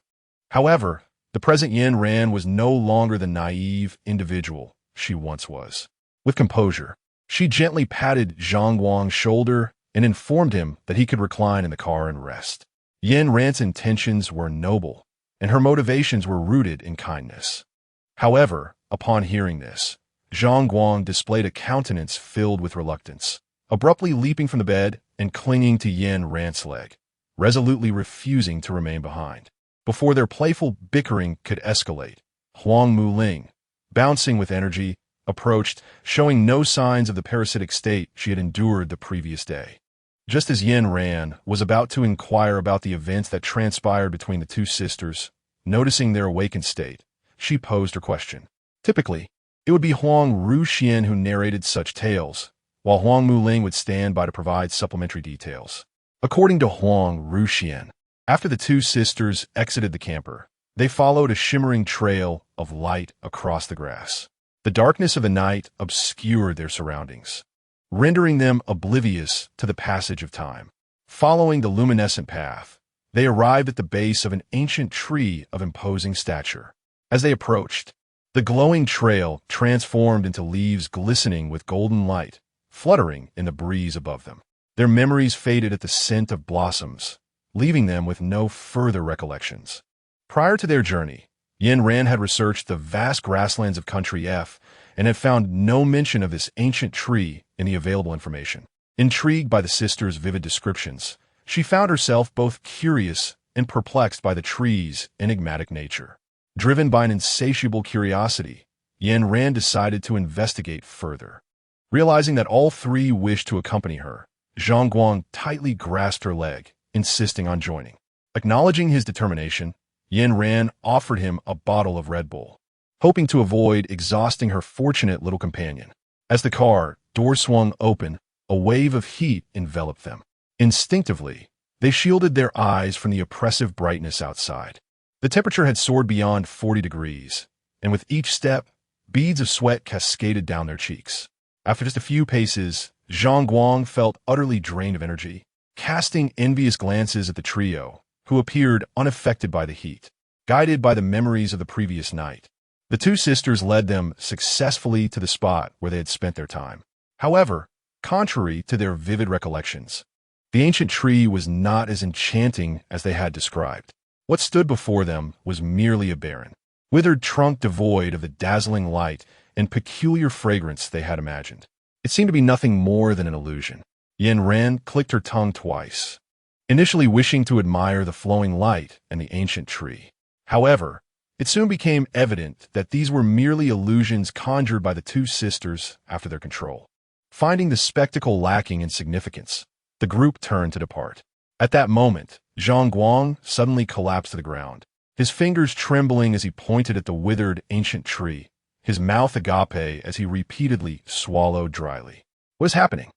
However, the present Yin Ran was no longer the naive individual she once was. With composure, she gently patted Zhang Guang's shoulder and informed him that he could recline in the car and rest. Yin Ran's intentions were noble, and her motivations were rooted in kindness. However, upon hearing this, Zhang Guang displayed a countenance filled with reluctance, abruptly leaping from the bed and clinging to Yin Ran's leg, resolutely refusing to remain behind. Before their playful bickering could escalate, Huang Muling, bouncing with energy, approached, showing no signs of the parasitic state she had endured the previous day. Just as Yin Ran was about to inquire about the events that transpired between the two sisters, noticing their awakened state, she posed her question. Typically, it would be Huang Ruxian who narrated such tales, while Huang Muling would stand by to provide supplementary details. According to Huang Ruxian, after the two sisters exited the camper, they followed a shimmering trail of light across the grass. The darkness of the night obscured their surroundings, rendering them oblivious to the passage of time. Following the luminescent path, they arrived at the base of an ancient tree of imposing stature. As they approached, The glowing trail transformed into leaves glistening with golden light, fluttering in the breeze above them. Their memories faded at the scent of blossoms, leaving them with no further recollections. Prior to their journey, Yin Ran had researched the vast grasslands of Country F and had found no mention of this ancient tree in the available information. Intrigued by the sisters' vivid descriptions, she found herself both curious and perplexed by the tree's enigmatic nature. Driven by an insatiable curiosity, Yin Ran decided to investigate further. Realizing that all three wished to accompany her, Zhang Guang tightly grasped her leg, insisting on joining. Acknowledging his determination, Yin Ran offered him a bottle of Red Bull, hoping to avoid exhausting her fortunate little companion. As the car door swung open, a wave of heat enveloped them. Instinctively, they shielded their eyes from the oppressive brightness outside. The temperature had soared beyond 40 degrees, and with each step, beads of sweat cascaded down their cheeks. After just a few paces, Zhang Guang felt utterly drained of energy, casting envious glances at the trio, who appeared unaffected by the heat. Guided by the memories of the previous night, the two sisters led them successfully to the spot where they had spent their time. However, contrary to their vivid recollections, the ancient tree was not as enchanting as they had described. What stood before them was merely a barren, withered trunk devoid of the dazzling light and peculiar fragrance they had imagined. It seemed to be nothing more than an illusion. Yin Ran clicked her tongue twice, initially wishing to admire the flowing light and the ancient tree. However, it soon became evident that these were merely illusions conjured by the two sisters after their control. Finding the spectacle lacking in significance, the group turned to depart. At that moment, Zhang Guang suddenly collapsed to the ground, his fingers trembling as he pointed at the withered ancient tree, his mouth agape as he repeatedly swallowed dryly. What is happening?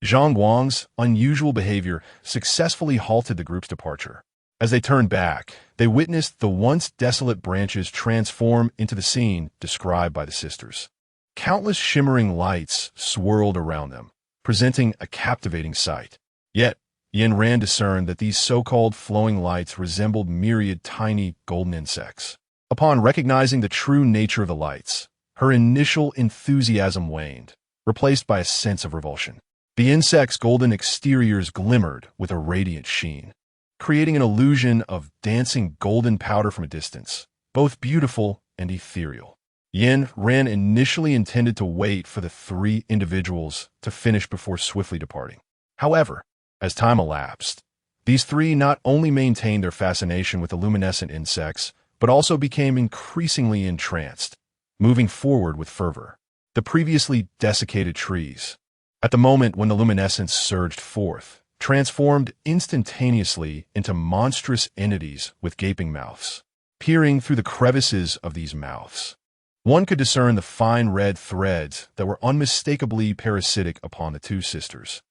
Zhang Guang's unusual behavior successfully halted the group's departure. As they turned back, they witnessed the once desolate branches transform into the scene described by the sisters. Countless shimmering lights swirled around them, presenting a captivating sight. Yet, Yin Ran discerned that these so-called flowing lights resembled myriad tiny golden insects. Upon recognizing the true nature of the lights, her initial enthusiasm waned, replaced by a sense of revulsion. The insects' golden exteriors glimmered with a radiant sheen, creating an illusion of dancing golden powder from a distance, both beautiful and ethereal. Yin Ran initially intended to wait for the three individuals to finish before swiftly departing. However, as time elapsed, these three not only maintained their fascination with the luminescent insects, but also became increasingly entranced, moving forward with fervor. The previously desiccated trees, at the moment when the luminescence surged forth, transformed instantaneously into monstrous entities with gaping mouths. Peering through the crevices of these mouths, one could discern the fine red threads that were unmistakably parasitic upon the two sisters.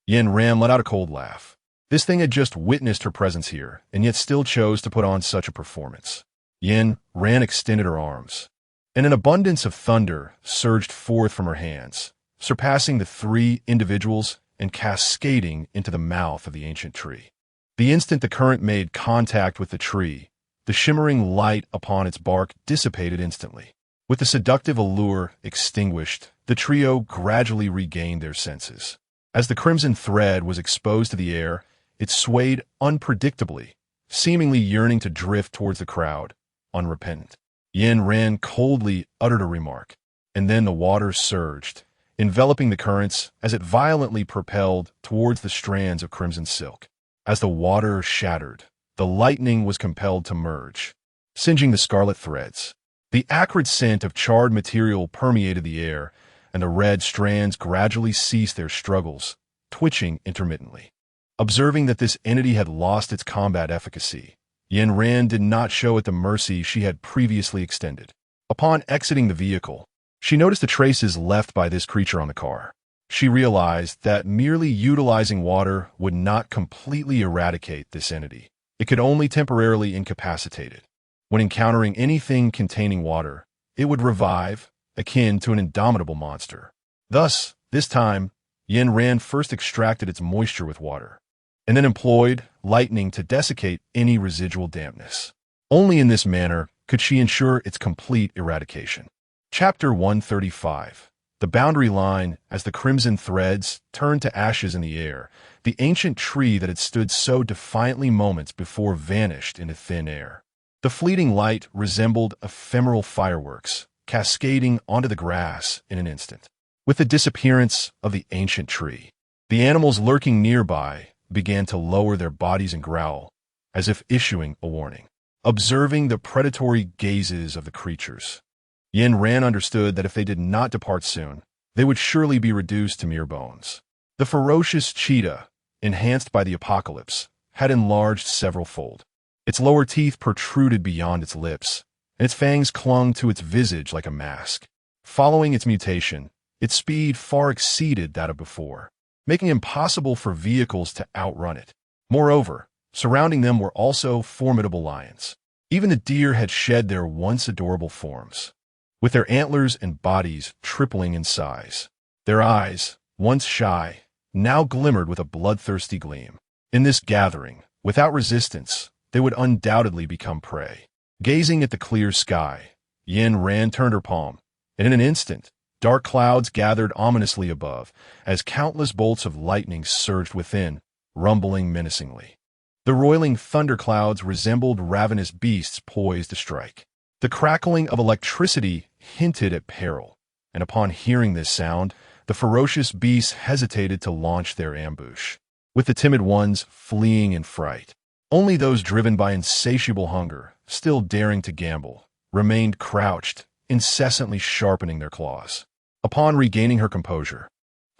Yin Ran let out a cold laugh. This thing had just witnessed her presence here, and yet still chose to put on such a performance. Yin Ran extended her arms, and an abundance of thunder surged forth from her hands, surpassing the three individuals and cascading into the mouth of the ancient tree. The instant the current made contact with the tree, the shimmering light upon its bark dissipated instantly. With the seductive allure extinguished, the trio gradually regained their senses. As the crimson thread was exposed to the air, it swayed unpredictably, seemingly yearning to drift towards the crowd, unrepentant. Yin Ran coldly uttered a remark, and then the water surged, enveloping the currents as it violently propelled towards the strands of crimson silk. As the water shattered, the lightning was compelled to merge, singeing the scarlet threads. The acrid scent of charred material permeated the air, and the red strands gradually ceased their struggles, twitching intermittently. Observing that this entity had lost its combat efficacy, Yin Ran did not show it the mercy she had previously extended. Upon exiting the vehicle, she noticed the traces left by this creature on the car. She realized that merely utilizing water would not completely eradicate this entity. It could only temporarily incapacitate it. When encountering anything containing water, it would revive, akin to an indomitable monster. Thus, this time, Yin Ran first extracted its moisture with water, and then employed lightning to desiccate any residual dampness. Only in this manner could she ensure its complete eradication. Chapter 135. The boundary line. As the crimson threads turned to ashes in the air, the ancient tree that had stood so defiantly moments before vanished into thin air. The fleeting light resembled ephemeral fireworks, cascading onto the grass in an instant. With the disappearance of the ancient tree, the animals lurking nearby began to lower their bodies and growl, as if issuing a warning. Observing the predatory gazes of the creatures, Yin Ran understood that if they did not depart soon, they would surely be reduced to mere bones. The ferocious cheetah, enhanced by the apocalypse, had enlarged several-fold. Its lower teeth protruded beyond its lips, and its fangs clung to its visage like a mask. Following its mutation, its speed far exceeded that of before, making it impossible for vehicles to outrun it. Moreover, surrounding them were also formidable lions. Even the deer had shed their once adorable forms, with their antlers and bodies tripling in size. Their eyes, once shy, now glimmered with a bloodthirsty gleam. In this gathering, without resistance, they would undoubtedly become prey. Gazing at the clear sky, Yin Ran turned her palm, and in an instant, dark clouds gathered ominously above, as countless bolts of lightning surged within, rumbling menacingly. The roiling thunderclouds resembled ravenous beasts poised to strike. The crackling of electricity hinted at peril, and upon hearing this sound, the ferocious beasts hesitated to launch their ambush, with the timid ones fleeing in fright. Only those driven by insatiable hunger, still daring to gamble, remained crouched, incessantly sharpening their claws. Upon regaining her composure,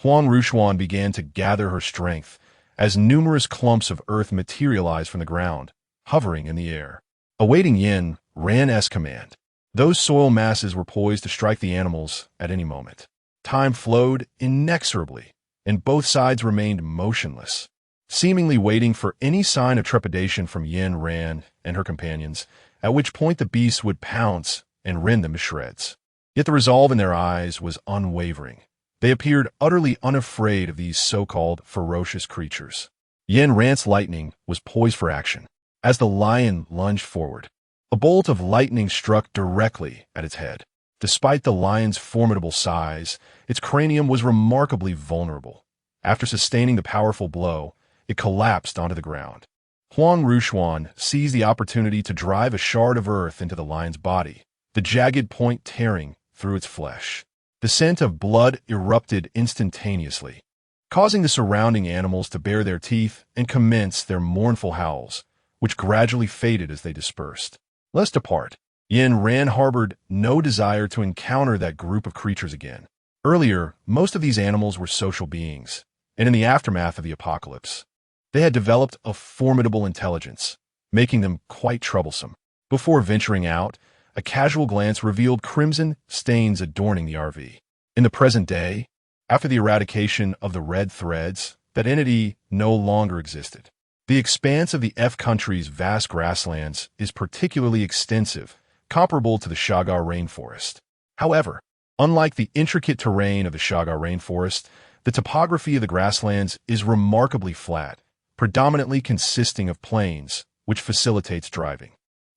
Huang Rushuan began to gather her strength as numerous clumps of earth materialized from the ground, hovering in the air. Awaiting Yin Ran's command, those soil masses were poised to strike the animals at any moment. Time flowed inexorably, and both sides remained motionless, seemingly waiting for any sign of trepidation from Yin Ran and her companions, at which point the beasts would pounce and rend them to shreds. Yet the resolve in their eyes was unwavering. They appeared utterly unafraid of these so-called ferocious creatures. Yin Ran's lightning was poised for action. As the lion lunged forward, a bolt of lightning struck directly at its head. Despite the lion's formidable size, its cranium was remarkably vulnerable. After sustaining the powerful blow, it collapsed onto the ground. Huang Rushuan seized the opportunity to drive a shard of earth into the lion's body, the jagged point tearing through its flesh. The scent of blood erupted instantaneously, causing the surrounding animals to bare their teeth and commence their mournful howls, which gradually faded as they dispersed. Lest apart, Yin Ran harbored no desire to encounter that group of creatures again. Earlier, most of these animals were social beings, and in the aftermath of the apocalypse, they had developed a formidable intelligence, making them quite troublesome. Before venturing out, a casual glance revealed crimson stains adorning the RV. In the present day, after the eradication of the red threads, that entity no longer existed. The expanse of the F country's vast grasslands is particularly extensive, comparable to the Chagar rainforest. However, unlike the intricate terrain of the Chagar rainforest, the topography of the grasslands is remarkably flat, predominantly consisting of plains, which facilitates driving.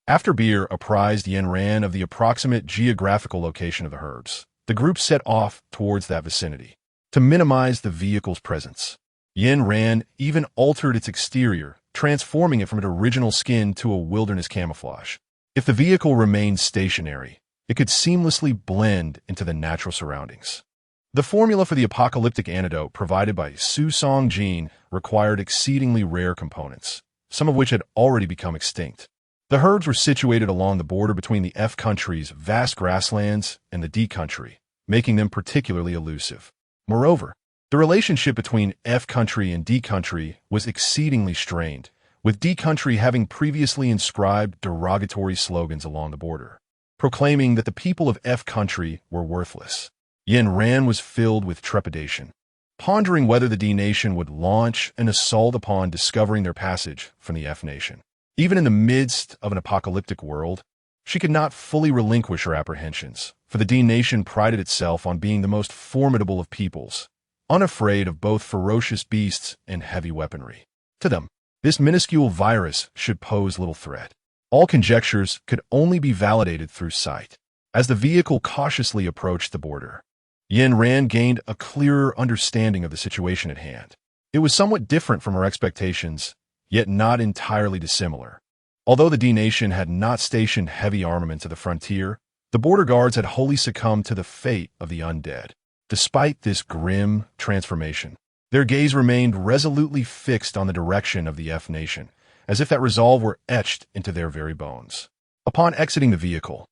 After Beer apprised Yin Ran of the approximate geographical location of the herds, the group set off towards that vicinity. To minimize the vehicle's presence, Yin Ran even altered its exterior, transforming it from its original skin to a wilderness camouflage. If the vehicle remained stationary, it could seamlessly blend into the natural surroundings. The formula for the apocalyptic antidote provided by Su Song Jin required exceedingly rare components, some of which had already become extinct. The herds were situated along the border between the F country's vast grasslands and the D country, making them particularly elusive. Moreover, the relationship between F country and D country was exceedingly strained, with D country having previously inscribed derogatory slogans along the border, proclaiming that the people of F country were worthless. Yin Ran was filled with trepidation, pondering whether the D nation would launch an assault upon discovering their passage from the F nation. Even in the midst of an apocalyptic world, she could not fully relinquish her apprehensions, for the D nation prided itself on being the most formidable of peoples, unafraid of both ferocious beasts and heavy weaponry. To them, this minuscule virus should pose little threat. All conjectures could only be validated through sight. As the vehicle cautiously approached the border, Yin Ran gained a clearer understanding of the situation at hand. It was somewhat different from her expectations, yet not entirely dissimilar. Although the D-Nation had not stationed heavy armaments at the frontier, the border guards had wholly succumbed to the fate of the undead. Despite this grim transformation, their gaze remained resolutely fixed on the direction of the F-Nation, as if that resolve were etched into their very bones. Upon exiting the vehicle,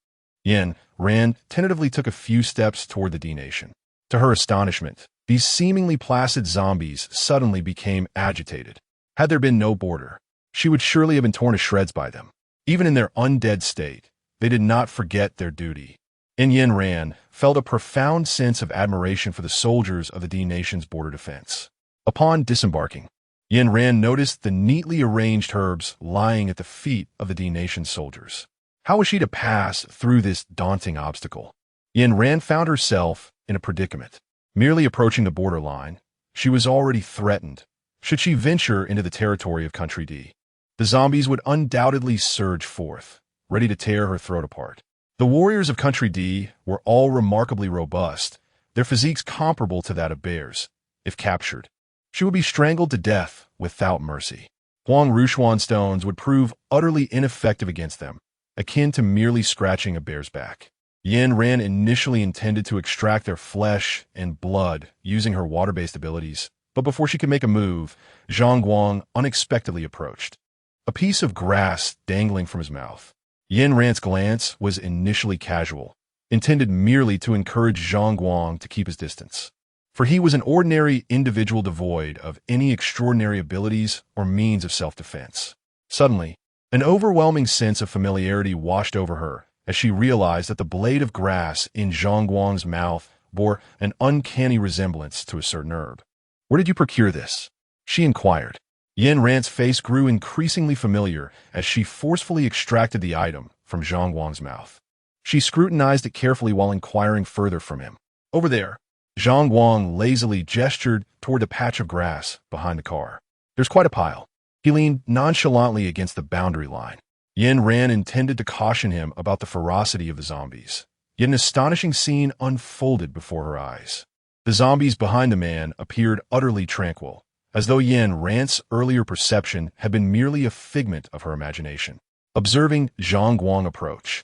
Yin Ran tentatively took a few steps toward the D-Nation. To her astonishment, these seemingly placid zombies suddenly became agitated. Had there been no border, she would surely have been torn to shreds by them. Even in their undead state, they did not forget their duty. Yin Ran felt a profound sense of admiration for the soldiers of the D-Nation's border defense. Upon disembarking, Yin Ran noticed the neatly arranged herbs lying at the feet of the D-Nation soldiers. How was she to pass through this daunting obstacle? Yin Ran found herself in a predicament. Merely approaching the borderline, she was already threatened. Should she venture into the territory of Country D, the zombies would undoubtedly surge forth, ready to tear her throat apart. The warriors of Country D were all remarkably robust, their physiques comparable to that of bears. If captured, she would be strangled to death without mercy. Huang Rushuan stones would prove utterly ineffective against them, akin to merely scratching a bear's back. Yin Ran initially intended to extract their flesh and blood using her water-based abilities, but before she could make a move, Zhang Guang unexpectedly approached. A piece of grass dangling from his mouth. Yin Ran's glance was initially casual, intended merely to encourage Zhang Guang to keep his distance. For he was an ordinary individual devoid of any extraordinary abilities or means of self-defense. Suddenly, an overwhelming sense of familiarity washed over her as she realized that the blade of grass in Zhang Guang's mouth bore an uncanny resemblance to a certain herb. "Where did you procure this?" she inquired. Yin Ran's face grew increasingly familiar as she forcefully extracted the item from Zhang Guang's mouth. She scrutinized it carefully while inquiring further from him. "Over there." Zhang Guang lazily gestured toward the patch of grass behind the car. "There's quite a pile." He leaned nonchalantly against the boundary line. Yin Ran intended to caution him about the ferocity of the zombies, yet an astonishing scene unfolded before her eyes. The zombies behind the man appeared utterly tranquil, as though Yin Ran's earlier perception had been merely a figment of her imagination. Observing Zhang Guang approach,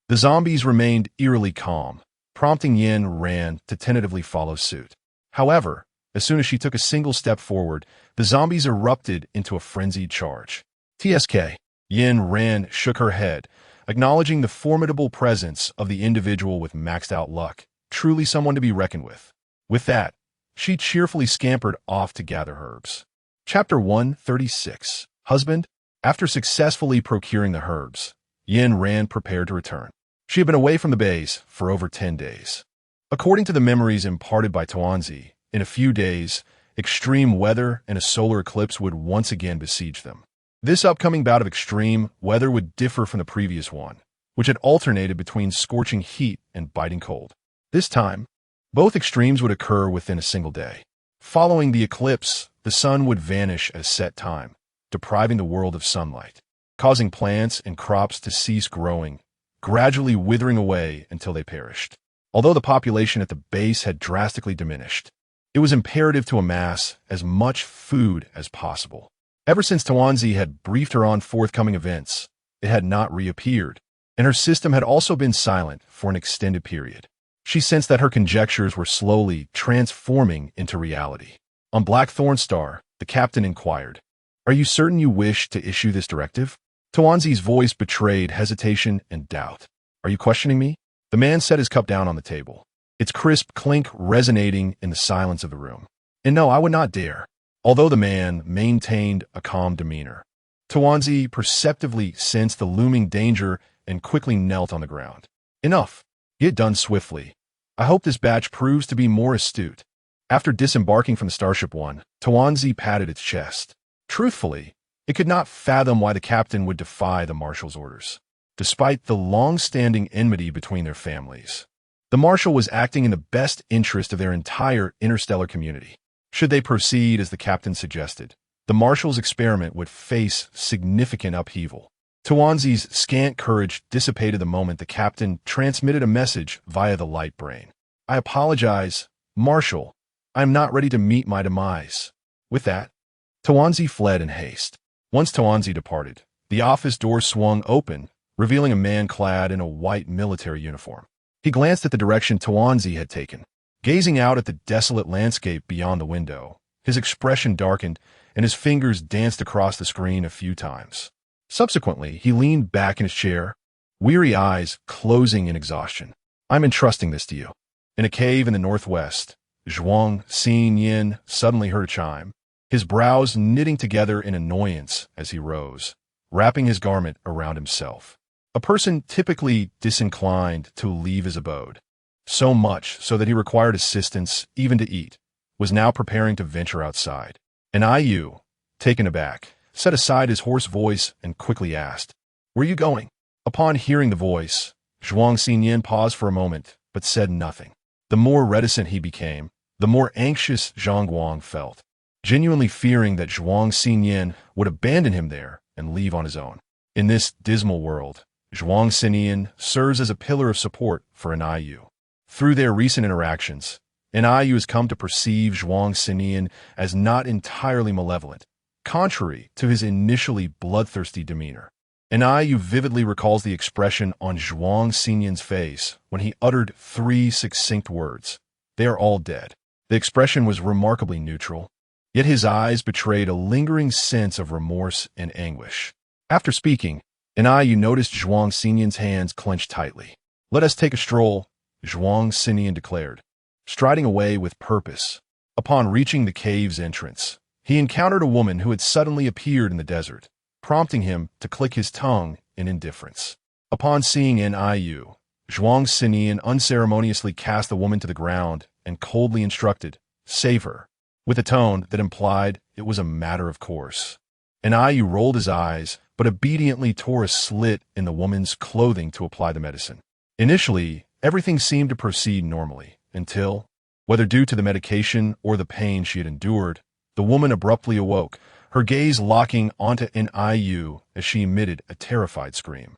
the zombies remained eerily calm, prompting Yin Ran to tentatively follow suit. However, as soon as she took a single step forward, the zombies erupted into a frenzied charge. "TSK." Yin Ran shook her head, acknowledging the formidable presence of the individual with maxed-out luck, truly someone to be reckoned with. With that, she cheerfully scampered off to gather herbs. Chapter 136. Husband. After successfully procuring the herbs, Yin Ran prepared to return. She had been away from the base for over 10 days. According to the memories imparted by Tuanzi, in a few days, extreme weather and a solar eclipse would once again besiege them. This upcoming bout of extreme weather would differ from the previous one, which had alternated between scorching heat and biting cold. This time, both extremes would occur within a single day. Following the eclipse, the sun would vanish at a set time, depriving the world of sunlight, causing plants and crops to cease growing, gradually withering away until they perished. Although the population at the base had drastically diminished, it was imperative to amass as much food as possible. Ever since Tuanzi had briefed her on forthcoming events, it had not reappeared, and her system had also been silent for an extended period. She sensed that her conjectures were slowly transforming into reality. On Blackthorn Star, the captain inquired, "Are you certain you wish to issue this directive?" Tuanzi's voice betrayed hesitation and doubt. "Are you questioning me?" The man set his cup down on the table, its crisp clink resonating in the silence of the room. "And no, I would not dare." Although the man maintained a calm demeanor, Tuanzi perceptibly sensed the looming danger and quickly knelt on the ground. "Enough. Get done swiftly. I hope this batch proves to be more astute." After disembarking from the Starship One, Tuanzi patted its chest. Truthfully, it could not fathom why the captain would defy the marshal's orders. Despite the long-standing enmity between their families, the marshal was acting in the best interest of their entire interstellar community. Should they proceed as the captain suggested, the marshal's experiment would face significant upheaval. Tuanzi's scant courage dissipated the moment the captain transmitted a message via the light brain. I apologize, Marshal. I am not ready to meet my demise. With that, Tuanzi fled in haste. Once Tuanzi departed, the office door swung open, revealing a man clad in a white military uniform. He glanced at the direction Tuanzi had taken. Gazing out at the desolate landscape beyond the window, his expression darkened and his fingers danced across the screen a few times. Subsequently, he leaned back in his chair, weary eyes closing in exhaustion. I'm entrusting this to you. In a cave in the northwest, Zhuang Xinyin suddenly heard a chime, his brows knitting together in annoyance as he rose, wrapping his garment around himself. A person typically disinclined to leave his abode, so much so that he required assistance even to eat, was now preparing to venture outside. And Yu, taken aback, set aside his hoarse voice and quickly asked, "Where are you going?" Upon hearing the voice, Zhuang Xinyin paused for a moment but said nothing. The more reticent he became, the more anxious Zhang Guang felt, genuinely fearing that Zhuang Xinyin would abandon him there and leave on his own. In this dismal world, Zhuang Xinyin serves as a pillar of support for Yu. Through their recent interactions, Yu has come to perceive Zhuang Xinyin as not entirely malevolent, contrary to his initially bloodthirsty demeanor. Yu vividly recalls the expression on Zhuang Xinyan's face when he uttered 3 succinct words. They are all dead. The expression was remarkably neutral, yet his eyes betrayed a lingering sense of remorse and anguish. After speaking, Yu noticed Zhuang Xinyan's hands clenched tightly. "Let us take a stroll," Zhuang Xinyan declared, striding away with purpose. Upon reaching the cave's entrance, he encountered a woman who had suddenly appeared in the desert, prompting him to click his tongue in indifference. Upon seeing Yu, Zhuang Xinyan unceremoniously cast the woman to the ground and coldly instructed, "Save her," with a tone that implied it was a matter of course. Yu rolled his eyes, but obediently tore a slit in the woman's clothing to apply the medicine. Initially, everything seemed to proceed normally, until, whether due to the medication or the pain she had endured, the woman abruptly awoke, her gaze locking onto Yu as she emitted a terrified scream.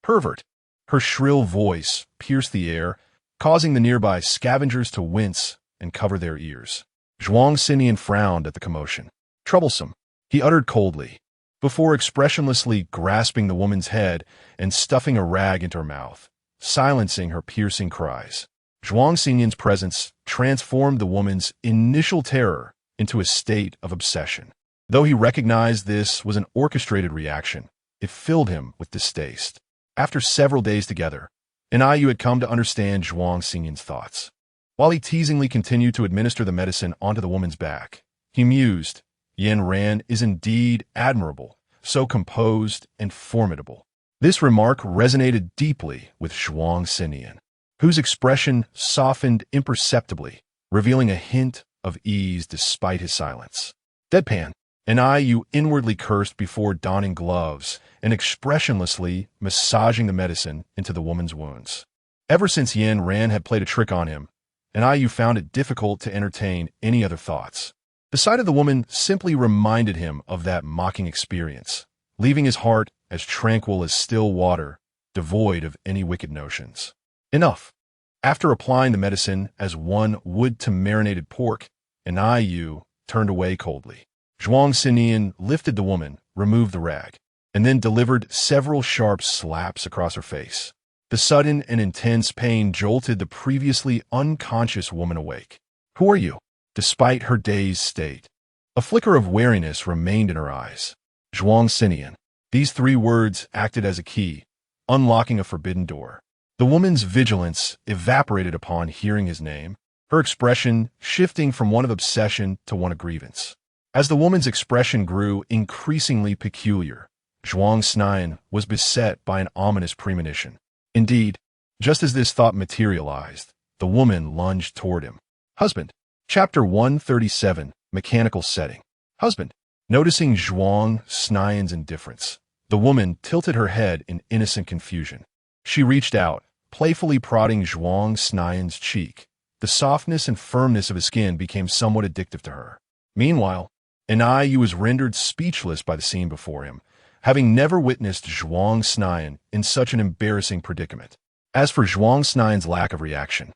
Pervert!" Her shrill voice pierced the air, causing the nearby scavengers to wince and cover their ears. Zhuang Xinyan frowned at the commotion. "Troublesome," he uttered coldly, before expressionlessly grasping the woman's head and stuffing a rag into her mouth, silencing her piercing cries. Zhuang Xinyan's presence transformed the woman's initial terror into a state of obsession. Though he recognized this was an orchestrated reaction, it filled him with distaste. After several days together, Yu had come to understand Zhuang Xinyan's thoughts. While he teasingly continued to administer the medicine onto the woman's back, he mused, "Yan Ran is indeed admirable, so composed and formidable." This remark resonated deeply with Zhuang Xinyan, whose expression softened imperceptibly, revealing a hint of ease despite his silence. Deadpan, Yu inwardly cursed before donning gloves and expressionlessly massaging the medicine into the woman's wounds. Ever since Yan Ran had played a trick on him, Yu found it difficult to entertain any other thoughts. The sight of the woman simply reminded him of that mocking experience, leaving his heart as tranquil as still water, devoid of any wicked notions. Enough. After applying the medicine as one would to marinated pork, Yu turned away coldly. Zhuang Xinyan lifted the woman, removed the rag, and then delivered several sharp slaps across her face. The sudden and intense pain jolted the previously unconscious woman awake. "Who are you?" Despite her dazed state, a flicker of wariness remained in her eyes. Zhuang Xinyan. These 3 words acted as a key, unlocking a forbidden door. The woman's vigilance evaporated upon hearing his name, her expression shifting from one of obsession to one of grievance. As the woman's expression grew increasingly peculiar, Zhuang Xinyan was beset by an ominous premonition. Indeed, just as this thought materialized, the woman lunged toward him. "Husband." Chapter 137, Mechanical Setting. "Husband." Noticing Zhuang Xinyan's indifference, the woman tilted her head in innocent confusion. She reached out, playfully prodding Zhuang Xinyan's cheek. The softness and firmness of his skin became somewhat addictive to her. Meanwhile, Yu was rendered speechless by the scene before him, having never witnessed Zhuang Snian in such an embarrassing predicament. As for Zhuang Snian's lack of reaction,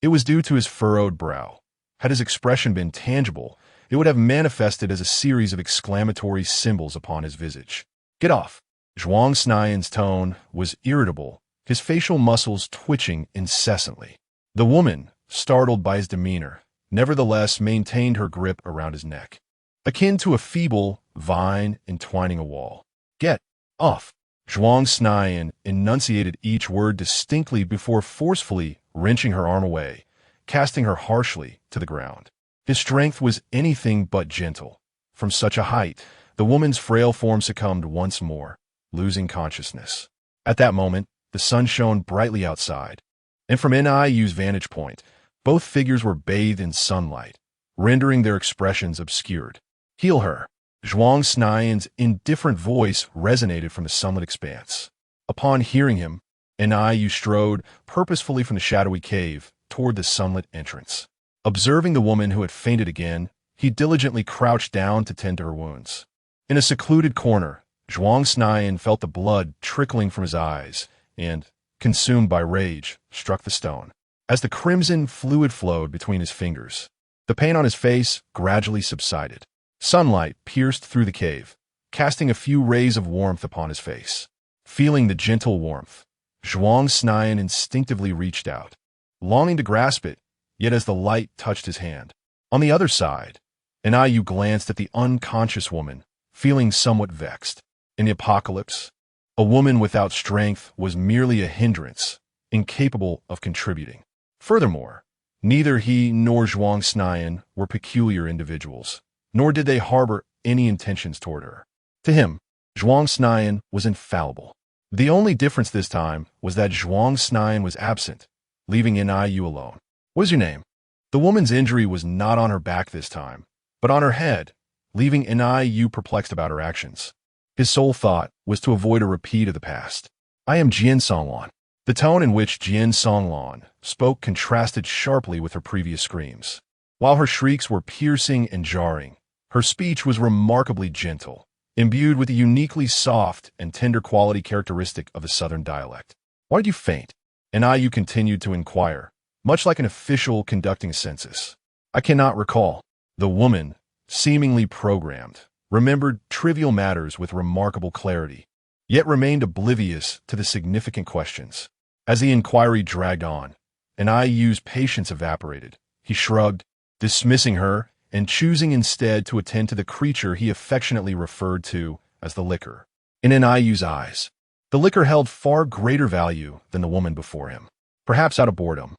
it was due to his furrowed brow. Had his expression been tangible, it would have manifested as a series of exclamatory symbols upon his visage. Get off! Zhuang Snian's tone was irritable, his facial muscles twitching incessantly. The woman, startled by his demeanor, nevertheless maintained her grip around his neck, akin to a feeble vine entwining a wall. Get off! Zhuang Snian enunciated each word distinctly before forcefully wrenching her arm away, casting her harshly to the ground. His strength was anything but gentle. From such a height, the woman's frail form succumbed once more, losing consciousness. At that moment, the sun shone brightly outside, and from NIU's vantage point, both figures were bathed in sunlight, rendering their expressions obscured. Heal her! Zhuang Snian's indifferent voice resonated from the sunlit expanse. Upon hearing him, NIU strode purposefully from the shadowy cave toward the sunlit entrance. Observing the woman who had fainted again, he diligently crouched down to tend to her wounds. In a secluded corner, Zhuang Snian felt the blood trickling from his eyes and, consumed by rage, struck the stone. As the crimson fluid flowed between his fingers, the pain on his face gradually subsided. Sunlight pierced through the cave, casting a few rays of warmth upon his face. Feeling the gentle warmth, Zhuang Snian instinctively reached out, longing to grasp it, yet as the light touched his hand. On the other side, NIU glanced at the unconscious woman, feeling somewhat vexed. In the apocalypse, a woman without strength was merely a hindrance, incapable of contributing. Furthermore, neither he nor Zhuang Snian were peculiar individuals, nor did they harbor any intentions toward her. To him, Zhuang Snian was infallible. The only difference this time was that Zhuang Snian was absent, leaving NIU alone. What is your name? The woman's injury was not on her back this time, but on her head, leaving NIU perplexed about her actions. His sole thought was to avoid a repeat of the past. I am Jian Songlan. The tone in which Jian Songlan spoke contrasted sharply with her previous screams. While her shrieks were piercing and jarring, her speech was remarkably gentle, imbued with the uniquely soft and tender quality characteristic of the southern dialect. Why did you faint? NIU continued to inquire, much like an official conducting a census. I cannot recall. The woman, seemingly programmed, remembered trivial matters with remarkable clarity, yet remained oblivious to the significant questions. As the inquiry dragged on, NIU's patience evaporated. He shrugged, dismissing her and choosing instead to attend to the creature he affectionately referred to as the liquor. In NIU's eyes, the liquor held far greater value than the woman before him, perhaps out of boredom,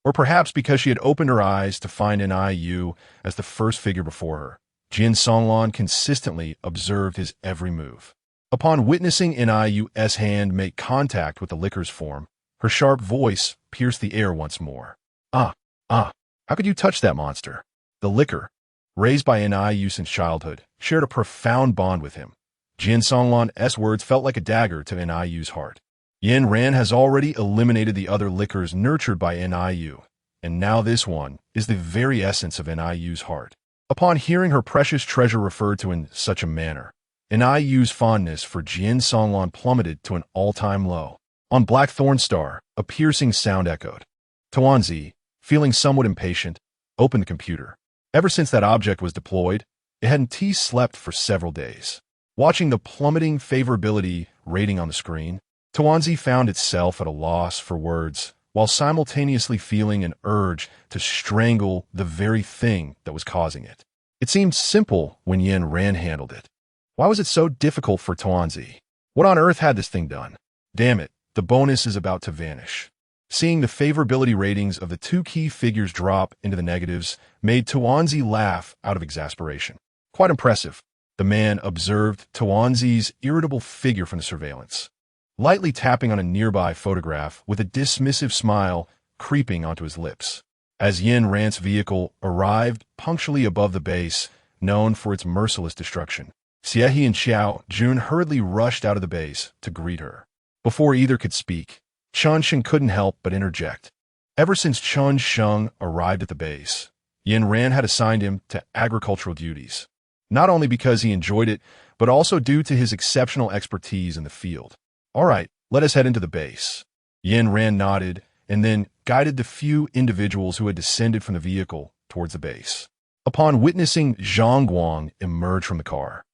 or perhaps because she had opened her eyes to find NIU as the first figure before her. Jian Songlan consistently observed his every move. Upon witnessing NIU's hand make contact with the liquor's form, her sharp voice pierced the air once more. How could you touch that monster? The liquor, raised by NIU since childhood, shared a profound bond with him. Jian Songlan's words felt like a dagger to NIU's heart. Yen Ran has already eliminated the other liquors nurtured by NIU, and now this one is the very essence of NIU's heart. Upon hearing her precious treasure referred to in such a manner, NIU's fondness for Jian Songlan plummeted to an all-time low. On Blackthorn Star, a piercing sound echoed. Tuanzi, feeling somewhat impatient, opened the computer. Ever since that object was deployed, it hadn't slept for several days. Watching the plummeting favorability rating on the screen, Tuanzi found itself at a loss for words, while simultaneously feeling an urge to strangle the very thing that was causing it. It seemed simple when Yen Ran handled it. Why was it so difficult for Tuanzi? What on earth had this thing done? Damn it, the bonus is about to vanish. Seeing the favorability ratings of the two key figures drop into the negatives made Tuanzi laugh out of exasperation. Quite impressive, the man observed Tuanzi's irritable figure from the surveillance, lightly tapping on a nearby photograph with a dismissive smile creeping onto his lips. As Yen Ran's vehicle arrived punctually above the base, known for its merciless destruction, Xiehe and Xiao Jun hurriedly rushed out of the base to greet her. Before either could speak, Chun Sheng couldn't help but interject. Ever since Chun Sheng arrived at the base, Yen Ran had assigned him to agricultural duties, not only because he enjoyed it, but also due to his exceptional expertise in the field. All right, let us head into the base. Yin Ran nodded and then guided the few individuals who had descended from the vehicle towards the base. Upon witnessing Zhang Guang emerge from the car,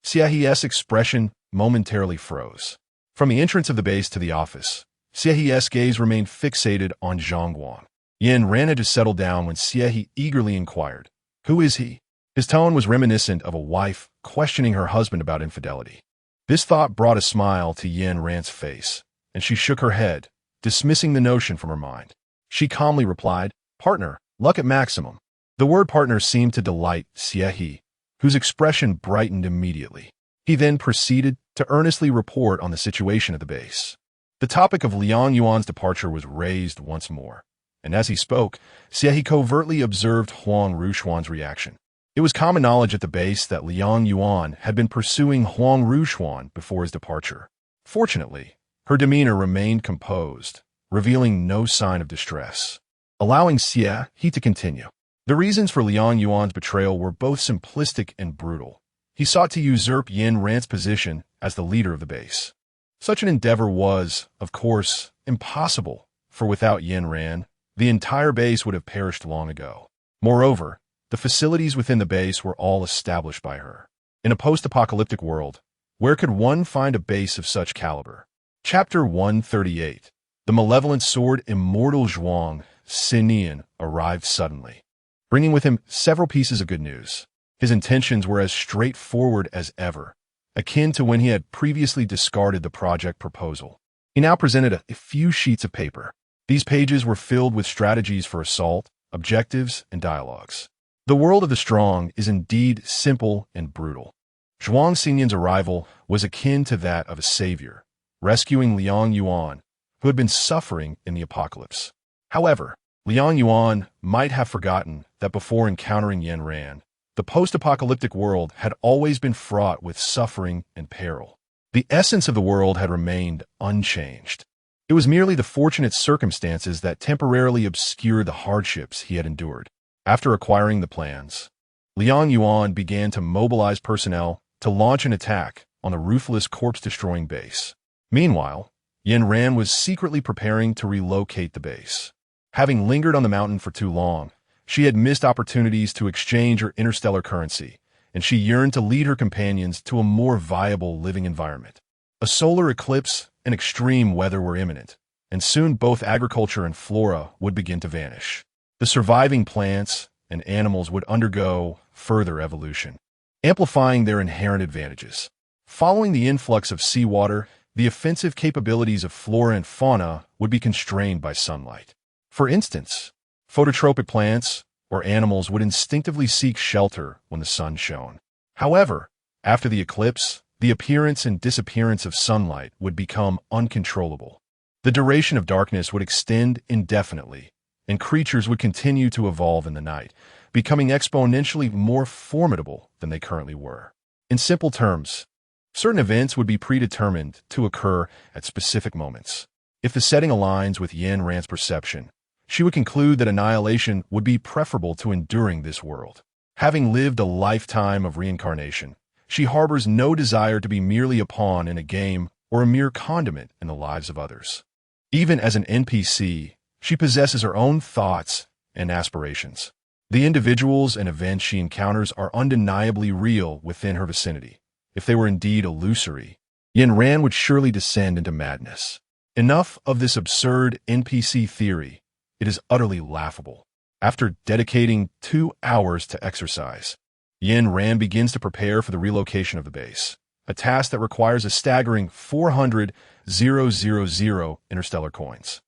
Xiao's expression momentarily froze. From the entrance of the base to the office, Xiao's gaze remained fixated on Zhang Guang. Yin Ran had just settled down when Xiao eagerly inquired, "Who is he?" His tone was reminiscent of a wife questioning her husband about infidelity. This thought brought a smile to Yin Ran's face, and she shook her head, dismissing the notion from her mind. She calmly replied, "Partner, luck at maximum." The word partner seemed to delight Xiao, whose expression brightened immediately. He then proceeded to earnestly report on the situation at the base. The topic of Liang Yuan's departure was raised once more, and as he spoke, Xiao covertly observed Huang Rushuan's reaction. It was common knowledge at the base that Liang Yuan had been pursuing Huang Rushuan before his departure. Fortunately, her demeanor remained composed, revealing no sign of distress, allowing Xiao to continue. The reasons for Liang Yuan's betrayal were both simplistic and brutal. He sought to usurp Yin Ran's position as the leader of the base. Such an endeavor was, of course, impossible, for without Yin Ran, the entire base would have perished long ago. Moreover, the facilities within the base were all established by her. In a post-apocalyptic world, where could one find a base of such caliber? Chapter 138. The malevolent sword Immortal Zhuang Xinian arrived suddenly, bringing with him several pieces of good news. His intentions were as straightforward as ever, akin to when he had previously discarded the project proposal. He now presented a few sheets of paper. These pages were filled with strategies for assault, objectives, and dialogues. The world of the strong is indeed simple and brutal. Zhuang Xinian's arrival was akin to that of a savior, rescuing Liang Yuan, who had been suffering in the apocalypse. However, Liang Yuan might have forgotten that before encountering Yin Ran, the post-apocalyptic world had always been fraught with suffering and peril. The essence of the world had remained unchanged. It was merely the fortunate circumstances that temporarily obscured the hardships he had endured. After acquiring the plans, Liang Yuan began to mobilize personnel to launch an attack on the ruthless corpse-destroying base. Meanwhile, Yin Ran was secretly preparing to relocate the base. Having lingered on the mountain for too long, she had missed opportunities to exchange her interstellar currency, and she yearned to lead her companions to a more viable living environment. A solar eclipse and extreme weather were imminent, and soon both agriculture and flora would begin to vanish. The surviving plants and animals would undergo further evolution, amplifying their inherent advantages. Following the influx of seawater, the offensive capabilities of flora and fauna would be constrained by sunlight. For instance, phototropic plants or animals would instinctively seek shelter when the sun shone. However, after the eclipse, the appearance and disappearance of sunlight would become uncontrollable. The duration of darkness would extend indefinitely, and creatures would continue to evolve in the night, becoming exponentially more formidable than they currently were. In simple terms, certain events would be predetermined to occur at specific moments. If the setting aligns with Yin Ran's perception, she would conclude that annihilation would be preferable to enduring this world. Having lived a lifetime of reincarnation, she harbors no desire to be merely a pawn in a game or a mere condiment in the lives of others. Even as an NPC, she possesses her own thoughts and aspirations. The individuals and events she encounters are undeniably real within her vicinity. If they were indeed illusory, Yin Ran would surely descend into madness. Enough of this absurd NPC theory. It is utterly laughable. After dedicating 2 hours to exercise, Yin Ran begins to prepare for the relocation of the base, a task that requires a staggering 400,000 interstellar coins.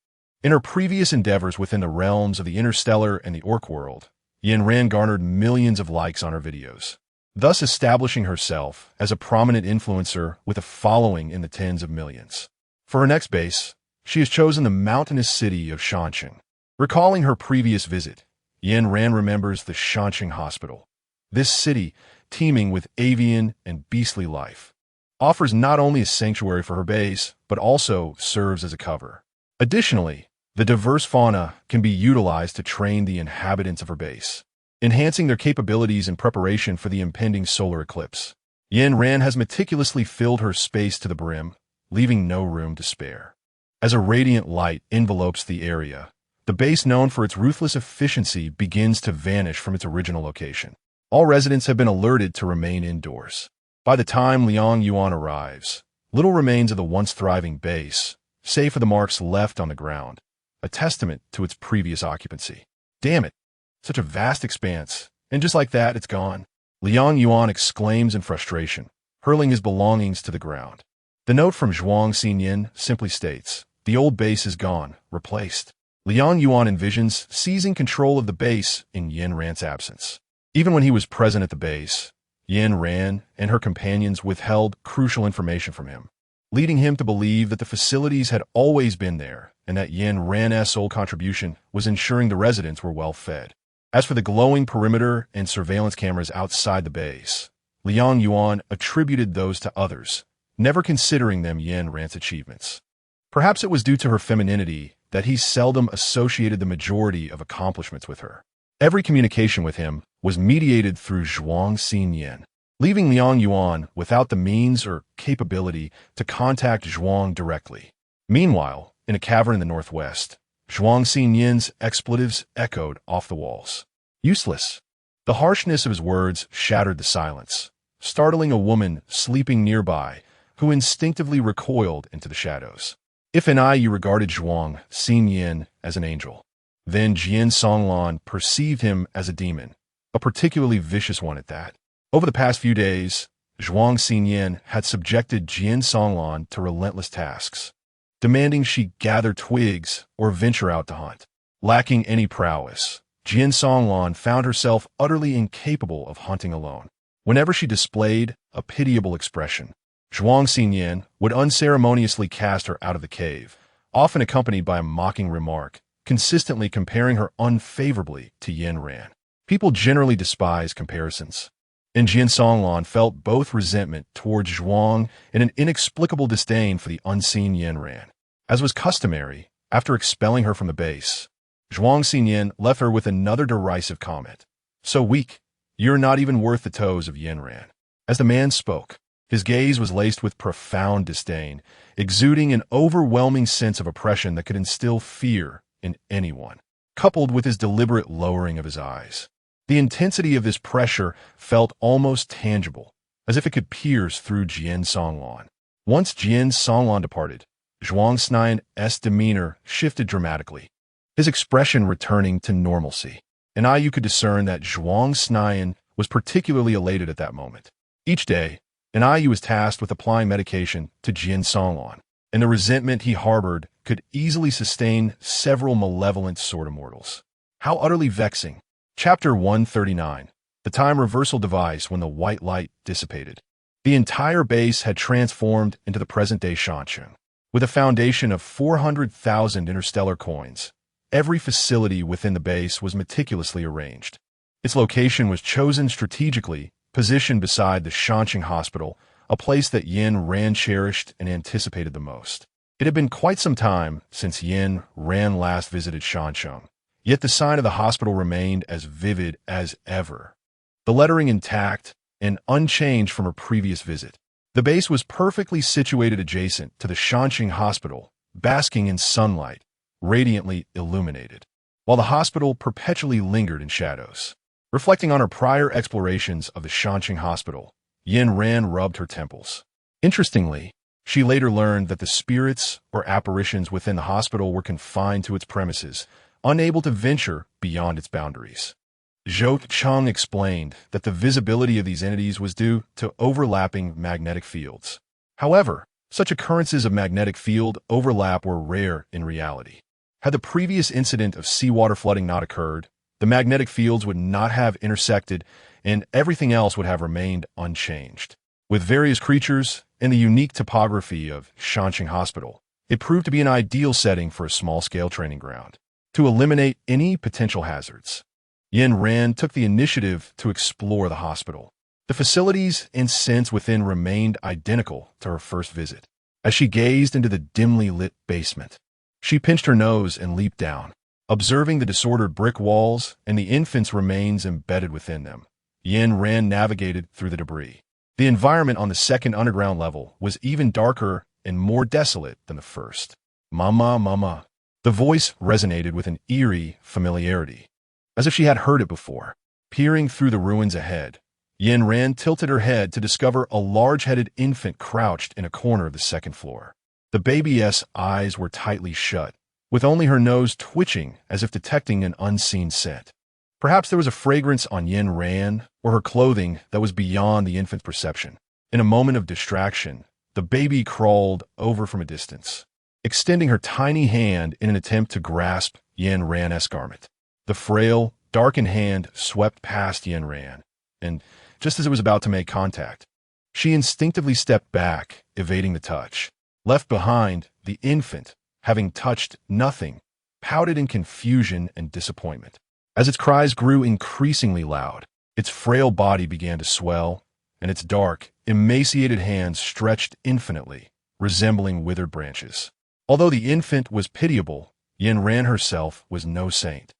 In her previous endeavors within the realms of the Interstellar and the Orc world, Yin Ran garnered millions of likes on her videos, thus establishing herself as a prominent influencer with a following in the tens of millions. For her next base, she has chosen the mountainous city of Shanqing. Recalling her previous visit, Yin Ran remembers the Shanqing Hospital. This city, teeming with avian and beastly life, offers not only a sanctuary for her base, but also serves as a cover. Additionally, the diverse fauna can be utilized to train the inhabitants of her base, enhancing their capabilities in preparation for the impending solar eclipse. Yin Ran has meticulously filled her space to the brim, leaving no room to spare. As a radiant light envelopes the area, the base known for its ruthless efficiency begins to vanish from its original location. All residents have been alerted to remain indoors. By the time Liang Yuan arrives, little remains of the once thriving base, save for the marks left on the ground, a testament to its previous occupancy. Damn it! Such a vast expanse, and just like that, it's gone. Liang Yuan exclaims in frustration, hurling his belongings to the ground. The note from Zhuang Xinyin simply states, the old base is gone, replaced. Liang Yuan envisions seizing control of the base in Yin Ran's absence. Even when he was present at the base, Yin Ran and her companions withheld crucial information from him, leading him to believe that the facilities had always been there and that Yin Ran's sole contribution was ensuring the residents were well fed. As for the glowing perimeter and surveillance cameras outside the base, Liang Yuan attributed those to others, never considering them Yin Ran's achievements. Perhaps it was due to her femininity that he seldom associated the majority of accomplishments with her. Every communication with him was mediated through Zhuang Xinyin, leaving Liang Yuan without the means or capability to contact Zhuang directly. Meanwhile, in a cavern in the northwest, Zhuang Xinyin's expletives echoed off the walls. Useless. The harshness of his words shattered the silence, startling a woman sleeping nearby who instinctively recoiled into the shadows. If in you regarded Zhuang Xinyin as an angel, then Jian Songlan perceived him as a demon, a particularly vicious one at that. Over the past few days, Zhuang Xinyin had subjected Jian Songlan to relentless tasks, demanding she gather twigs or venture out to hunt. Lacking any prowess, Jian Songlan found herself utterly incapable of hunting alone. Whenever she displayed a pitiable expression, Zhuang Xinyin would unceremoniously cast her out of the cave, often accompanied by a mocking remark, consistently comparing her unfavorably to Yin Ran. People generally despise comparisons, and Jian Songlan felt both resentment towards Zhuang and an inexplicable disdain for the unseen Yin Ran. As was customary, after expelling her from the base, Zhuang Xinyin left her with another derisive comment. So weak, you're not even worth the toes of Yin Ran. As the man spoke, his gaze was laced with profound disdain, exuding an overwhelming sense of oppression that could instill fear in anyone, coupled with his deliberate lowering of his eyes. The intensity of this pressure felt almost tangible, as if it could pierce through Jian Songlan. Once Jian Songlan departed, Zhuang Xinyan's demeanor shifted dramatically, his expression returning to normalcy. And you could discern that Zhuang Xinyan was particularly elated at that moment. Each day, Yu was tasked with applying medication to Jian Songlan, and the resentment he harbored could easily sustain several malevolent sword immortals. How utterly vexing. Chapter 139. The time reversal device when the white light dissipated. The entire base had transformed into the present-day Shansheng. With a foundation of 400,000 interstellar coins, every facility within the base was meticulously arranged. Its location was chosen strategically, positioned beside the Shansheng Hospital, a place that Yin Ran cherished and anticipated the most. It had been quite some time since Yin Ran last visited Shansheng, yet the sign of the hospital remained as vivid as ever, the lettering intact and unchanged from her previous visit. The base was perfectly situated adjacent to the Shansheng Hospital, basking in sunlight, radiantly illuminated, while the hospital perpetually lingered in shadows. Reflecting on her prior explorations of the Shansheng Hospital, Yin Ran rubbed her temples. Interestingly, she later learned that the spirits or apparitions within the hospital were confined to its premises, unable to venture beyond its boundaries. Zhou Cheng explained that the visibility of these entities was due to overlapping magnetic fields. However, such occurrences of magnetic field overlap were rare in reality. Had the previous incident of seawater flooding not occurred, the magnetic fields would not have intersected and everything else would have remained unchanged. With various creatures and the unique topography of Shansheng Hospital, it proved to be an ideal setting for a small-scale training ground. To eliminate any potential hazards, Yin Ran took the initiative to explore the hospital. The facilities and scents within remained identical to her first visit. As she gazed into the dimly lit basement, she pinched her nose and leaped down, observing the disordered brick walls and the infant's remains embedded within them. Yin Ran navigated through the debris, The environment on the second underground level was even darker and more desolate than the first. Mama, mama. The voice resonated with an eerie familiarity, as if she had heard it before. Peering through the ruins ahead, Yin Ran tilted her head to discover a large-headed infant crouched in a corner of the second floor. The baby's eyes were tightly shut, with only her nose twitching as if detecting an unseen scent. Perhaps there was a fragrance on Yin Ran or her clothing that was beyond the infant's perception. In a moment of distraction, the baby crawled over from a distance, extending her tiny hand in an attempt to grasp Yin Ran's garment. The frail, darkened hand swept past Yin Ran, and just as it was about to make contact, she instinctively stepped back, evading the touch. Left behind, the infant, having touched nothing, pouted in confusion and disappointment. As its cries grew increasingly loud, its frail body began to swell, and its dark, emaciated hands stretched infinitely, resembling withered branches. Although the infant was pitiable, Yin Ran herself was no saint.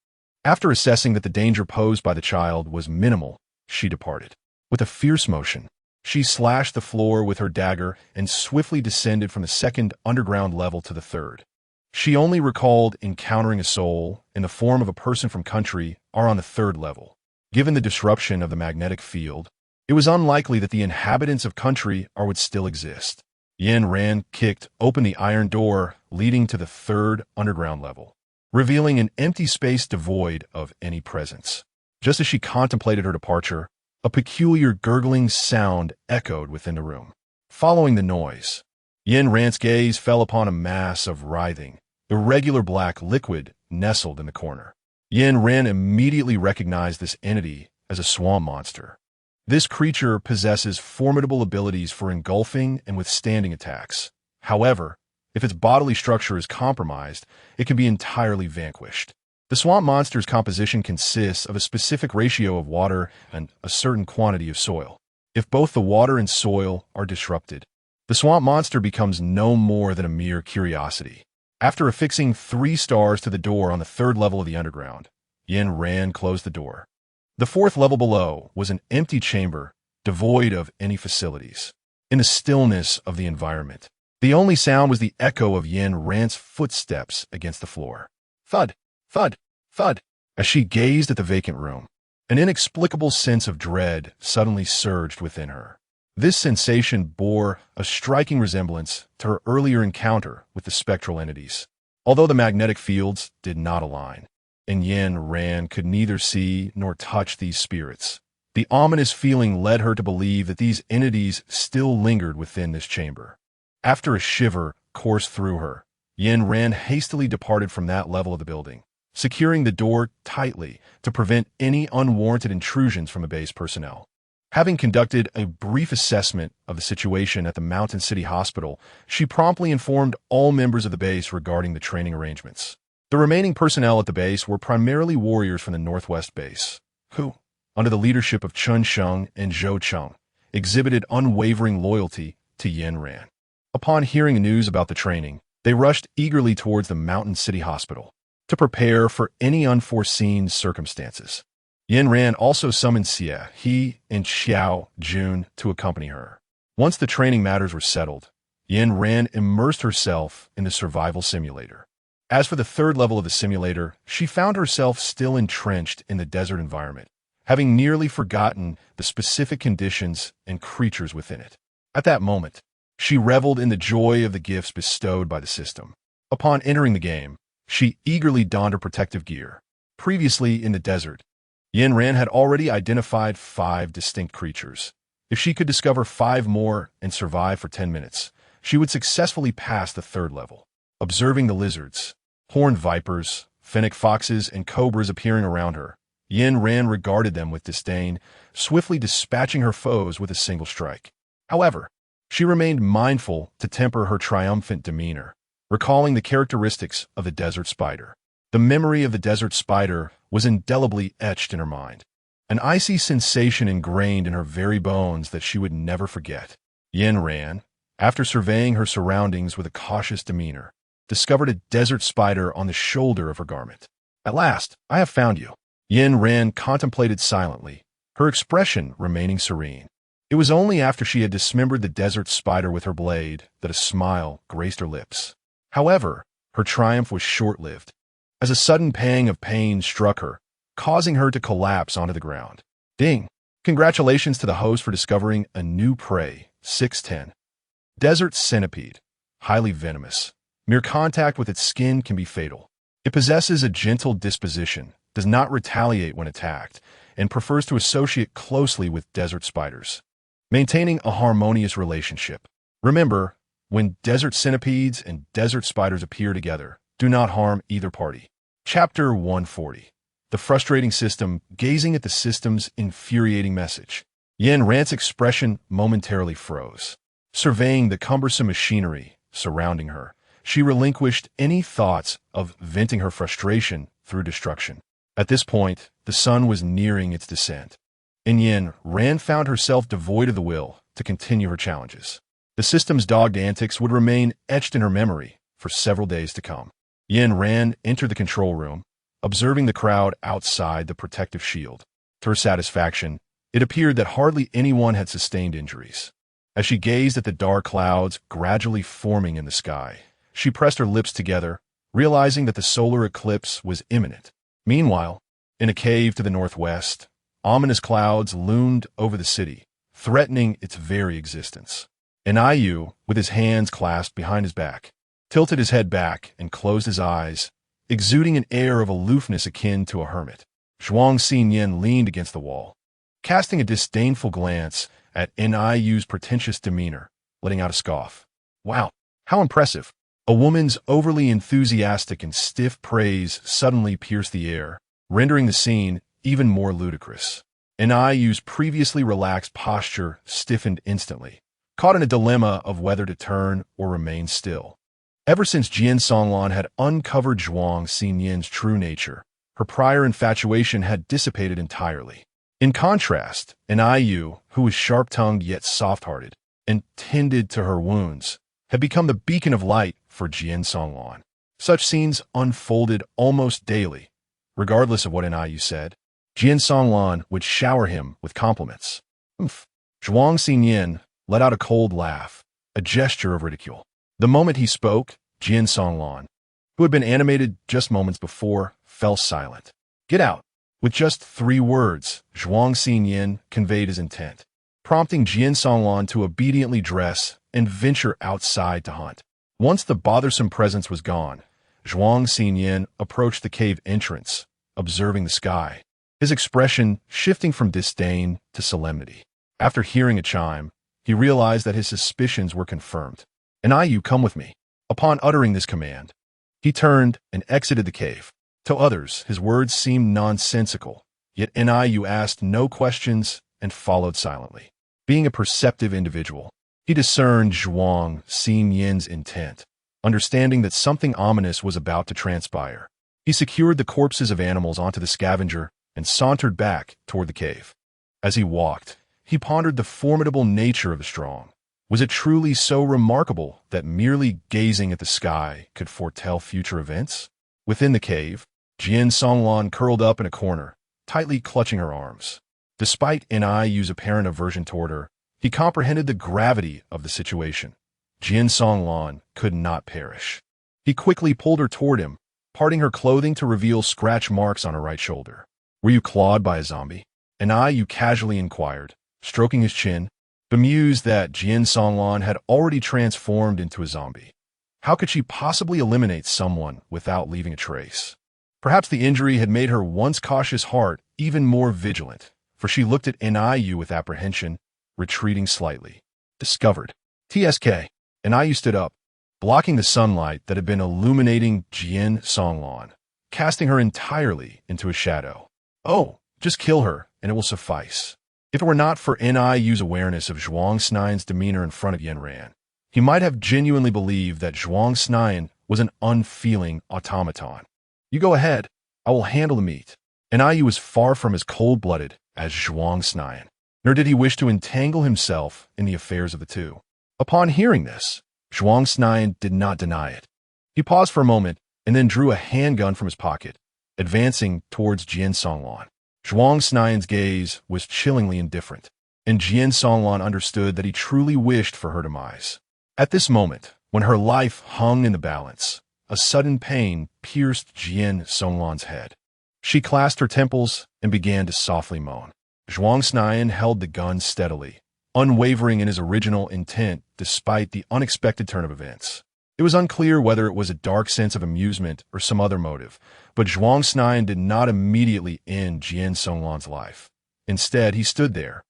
After assessing that the danger posed by the child was minimal, she departed. With a fierce motion, she slashed the floor with her dagger and swiftly descended from the second underground level to the third. She only recalled encountering a soul in the form of a person from country or on the third level. Given the disruption of the magnetic field, it was unlikely that the inhabitants of country would still exist. Yin Ran kicked open the iron door leading to the third underground level, revealing an empty space devoid of any presence. Just as she contemplated her departure, a peculiar gurgling sound echoed within the room. Following the noise, Yin Ran's gaze fell upon a mass of writhing, irregular black liquid nestled in the corner. Yin Ran immediately recognized this entity as a swamp monster. This creature possesses formidable abilities for engulfing and withstanding attacks. However, if its bodily structure is compromised, it can be entirely vanquished. The swamp monster's composition consists of a specific ratio of water and a certain quantity of soil. If both the water and soil are disrupted, the swamp monster becomes no more than a mere curiosity. After affixing 3 stars to the door on the third level of the underground, Yin Ran closed the door. The fourth level below was an empty chamber, devoid of any facilities. In the stillness of the environment, the only sound was the echo of Yin Ran's footsteps against the floor. Thud, thud, thud. As she gazed at the vacant room, an inexplicable sense of dread suddenly surged within her. This sensation bore a striking resemblance to her earlier encounter with the spectral entities, although the magnetic fields did not align, and Yin Ran could neither see nor touch these spirits. The ominous feeling led her to believe that these entities still lingered within this chamber. After a shiver coursed through her, Yin Ran hastily departed from that level of the building, securing the door tightly to prevent any unwarranted intrusions from the base personnel. Having conducted a brief assessment of the situation at the Mountain City Hospital, she promptly informed all members of the base regarding the training arrangements. The remaining personnel at the base were primarily warriors from the Northwest base, who, under the leadership of Chun Sheng and Zhou Cheng, exhibited unwavering loyalty to Yin Ran. Upon hearing the news about the training, they rushed eagerly towards the Mountain City Hospital to prepare for any unforeseen circumstances. Yin Ran also summoned Xie, He, and Xiao Jun to accompany her. Once the training matters were settled, Yin Ran immersed herself in the survival simulator. As for the third level of the simulator, she found herself still entrenched in the desert environment, having nearly forgotten the specific conditions and creatures within it. At that moment, she reveled in the joy of the gifts bestowed by the system. Upon entering the game, she eagerly donned her protective gear. Previously in the desert, Yin Ran had already identified 5 distinct creatures. If she could discover 5 more and survive for 10 minutes, she would successfully pass the third level. Observing the lizards, horned vipers, fennec foxes, and cobras appearing around her, Yin Ran regarded them with disdain, swiftly dispatching her foes with a single strike. However, she remained mindful to temper her triumphant demeanor, recalling the characteristics of the desert spider. The memory of the desert spider was indelibly etched in her mind, an icy sensation ingrained in her very bones that she would never forget. Yin Ran, after surveying her surroundings with a cautious demeanor, discovered a desert spider on the shoulder of her garment. At last, I have found you. Yin Ran contemplated silently, her expression remaining serene. It was only after she had dismembered the desert spider with her blade that a smile graced her lips. However, her triumph was short-lived, as a sudden pang of pain struck her, causing her to collapse onto the ground. Ding! Congratulations to the host for discovering a new prey, 610. Desert centipede. Highly venomous. Mere contact with its skin can be fatal. It possesses a gentle disposition, does not retaliate when attacked, and prefers to associate closely with desert spiders, maintaining a harmonious relationship. Remember, when desert centipedes and desert spiders appear together, do not harm either party. Chapter 140. The frustrating system, gazing at the system's infuriating message. Yen Ran's expression momentarily froze. Surveying the cumbersome machinery surrounding her, she relinquished any thoughts of venting her frustration through destruction. At this point, the sun was nearing its descent, and Yen Ran found herself devoid of the will to continue her challenges. The system's dogged antics would remain etched in her memory for several days to come. Yen Ran entered the control room, observing the crowd outside the protective shield. To her satisfaction, it appeared that hardly anyone had sustained injuries. As she gazed at the dark clouds gradually forming in the sky, she pressed her lips together, realizing that the solar eclipse was imminent. Meanwhile, in a cave to the northwest, ominous clouds loomed over the city, threatening its very existence. Yu, with his hands clasped behind his back, tilted his head back and closed his eyes, exuding an air of aloofness akin to a hermit. Zhuang Xinyan leaned against the wall, casting a disdainful glance at Yu's pretentious demeanor, letting out a scoff. Wow, how impressive! A woman's overly enthusiastic and stiff praise suddenly pierced the air, rendering the scene even more ludicrous. Yu's previously relaxed posture stiffened instantly, caught in a dilemma of whether to turn or remain still. Ever since Jian Songlan had uncovered Zhuang Xinyan's true nature, her prior infatuation had dissipated entirely. In contrast, Yu, who was sharp-tongued yet soft-hearted, and tended to her wounds, had become the beacon of light for Jian Songlan. Such scenes unfolded almost daily. Regardless of what Yu said, Jian Songlan would shower him with compliments. Oomph. Zhuang Xinyan let out a cold laugh, a gesture of ridicule. The moment he spoke, Jian Songlan, who had been animated just moments before, fell silent. Get out. With just 3 words, Zhuang Xinyan conveyed his intent, prompting Jian Songlan to obediently dress and venture outside to hunt. Once the bothersome presence was gone, Zhuang Xinyan approached the cave entrance, observing the sky, his expression shifting from disdain to solemnity. After hearing a chime, he realized that his suspicions were confirmed. Yu, come with me. Upon uttering this command, he turned and exited the cave. To others, his words seemed nonsensical, yet Yu asked no questions and followed silently. Being a perceptive individual, he discerned Zhuang Xinyan's intent, understanding that something ominous was about to transpire. He secured the corpses of animals onto the scavenger and sauntered back toward the cave. As he walked, he pondered the formidable nature of the strong. Was it truly so remarkable that merely gazing at the sky could foretell future events? Within the cave, Jian Songlan curled up in a corner, tightly clutching her arms. Despite Yu's apparent aversion toward her, he comprehended the gravity of the situation. Jian Songlan could not perish. He quickly pulled her toward him, parting her clothing to reveal scratch marks on her right shoulder. Were you clawed by a zombie? Yu casually inquired, stroking his chin, bemused that Jian Songlan had already transformed into a zombie. How could she possibly eliminate someone without leaving a trace? Perhaps the injury had made her once cautious heart even more vigilant, for she looked at Yu with apprehension, retreating slightly. Discovered. TSK. Yu stood up, blocking the sunlight that had been illuminating Jian Songlan, casting her entirely into a shadow. Oh, just kill her, and it will suffice. If it were not for Yu's awareness of Zhuang Xinyan's demeanor in front of Yen Ran, he might have genuinely believed that Zhuang Xinyan was an unfeeling automaton. You go ahead, I will handle the meat. Yu was far from as cold-blooded as Zhuang Xinyan, nor did he wish to entangle himself in the affairs of the two. Upon hearing this, Zhuang Xinyan did not deny it. He paused for a moment and then drew a handgun from his pocket, advancing towards Jian Songlan. Zhuang Xinyan's gaze was chillingly indifferent. and Jian Songlan understood that he truly wished for her demise. At this moment, when her life hung in the balance, a sudden pain pierced Jian Songlan's head. She clasped her temples and began to softly moan. Zhuang Snian held the gun steadily, unwavering in his original intent despite the unexpected turn of events. It was unclear whether it was a dark sense of amusement or some other motive, but Zhuang Snian did not immediately end Jian Songlan's life. Instead, he stood there,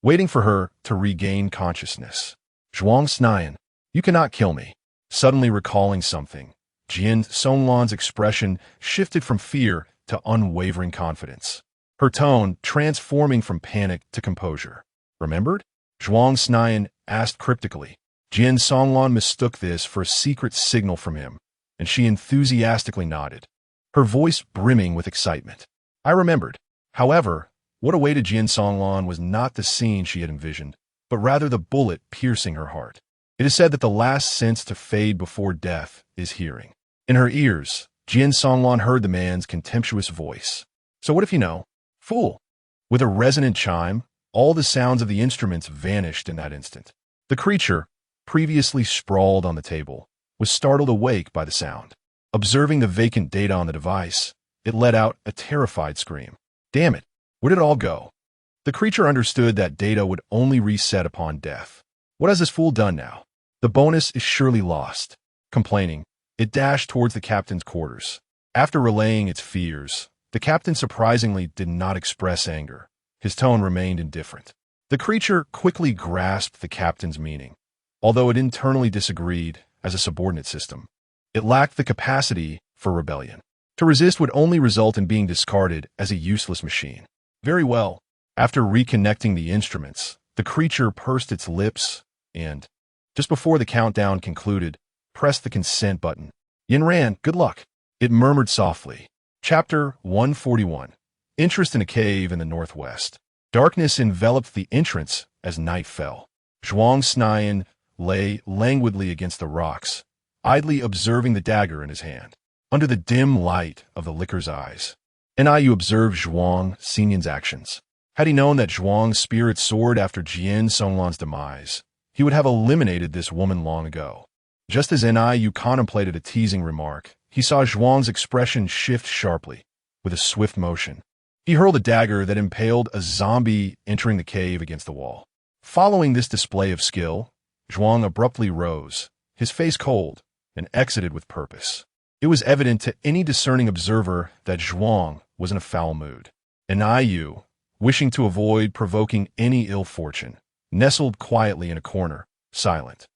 waiting for her to regain consciousness. Zhuang Snian, you cannot kill me. Suddenly recalling something, Jian Songlan's expression shifted from fear to unwavering confidence, her tone transforming from panic to composure. Remembered? Zhuang Snian asked cryptically. Jian Songlan mistook this for a secret signal from him, and she enthusiastically nodded, her voice brimming with excitement. I remembered. However, what awaited Jian Songlan was not the scene she had envisioned, but rather the bullet piercing her heart. It is said that the last sense to fade before death is hearing. In her ears, Jian Songlan heard the man's contemptuous voice. So what if you know? Fool! With a resonant chime, all the sounds of the instruments vanished in that instant. The creature, previously sprawled on the table, was startled awake by the sound. Observing the vacant data on the device, it let out a terrified scream. Damn it! Where did it all go? The creature understood that data would only reset upon death. What has this fool done now? The bonus is surely lost. Complaining, it dashed towards the captain's quarters. After relaying its fears, the captain surprisingly did not express anger. His tone remained indifferent. The creature quickly grasped the captain's meaning. Although it internally disagreed as a subordinate system, it lacked the capacity for rebellion. To resist would only result in being discarded as a useless machine. Very well. After reconnecting the instruments, the creature pursed its lips and, just before the countdown concluded, pressed the consent button. Yin Ran, good luck. It murmured softly. Chapter 141. Interest in a cave in the northwest. Darkness enveloped the entrance as night fell. Zhuang Snian lay languidly against the rocks, idly observing the dagger in his hand. Under the dim light of the licker's eyes, Niu observed Zhuang Xinyan's actions. Had he known that Zhuang's spirit soared after Jian Songlan's demise, he would have eliminated this woman long ago. Just as Niu contemplated a teasing remark, he saw Zhuang's expression shift sharply. With a swift motion, he hurled a dagger that impaled a zombie entering the cave against the wall. Following this display of skill, Zhuang abruptly rose, his face cold, and exited with purpose. It was evident to any discerning observer that Zhuang was in a foul mood. Niu, wishing to avoid provoking any ill fortune, nestled quietly in a corner, silent.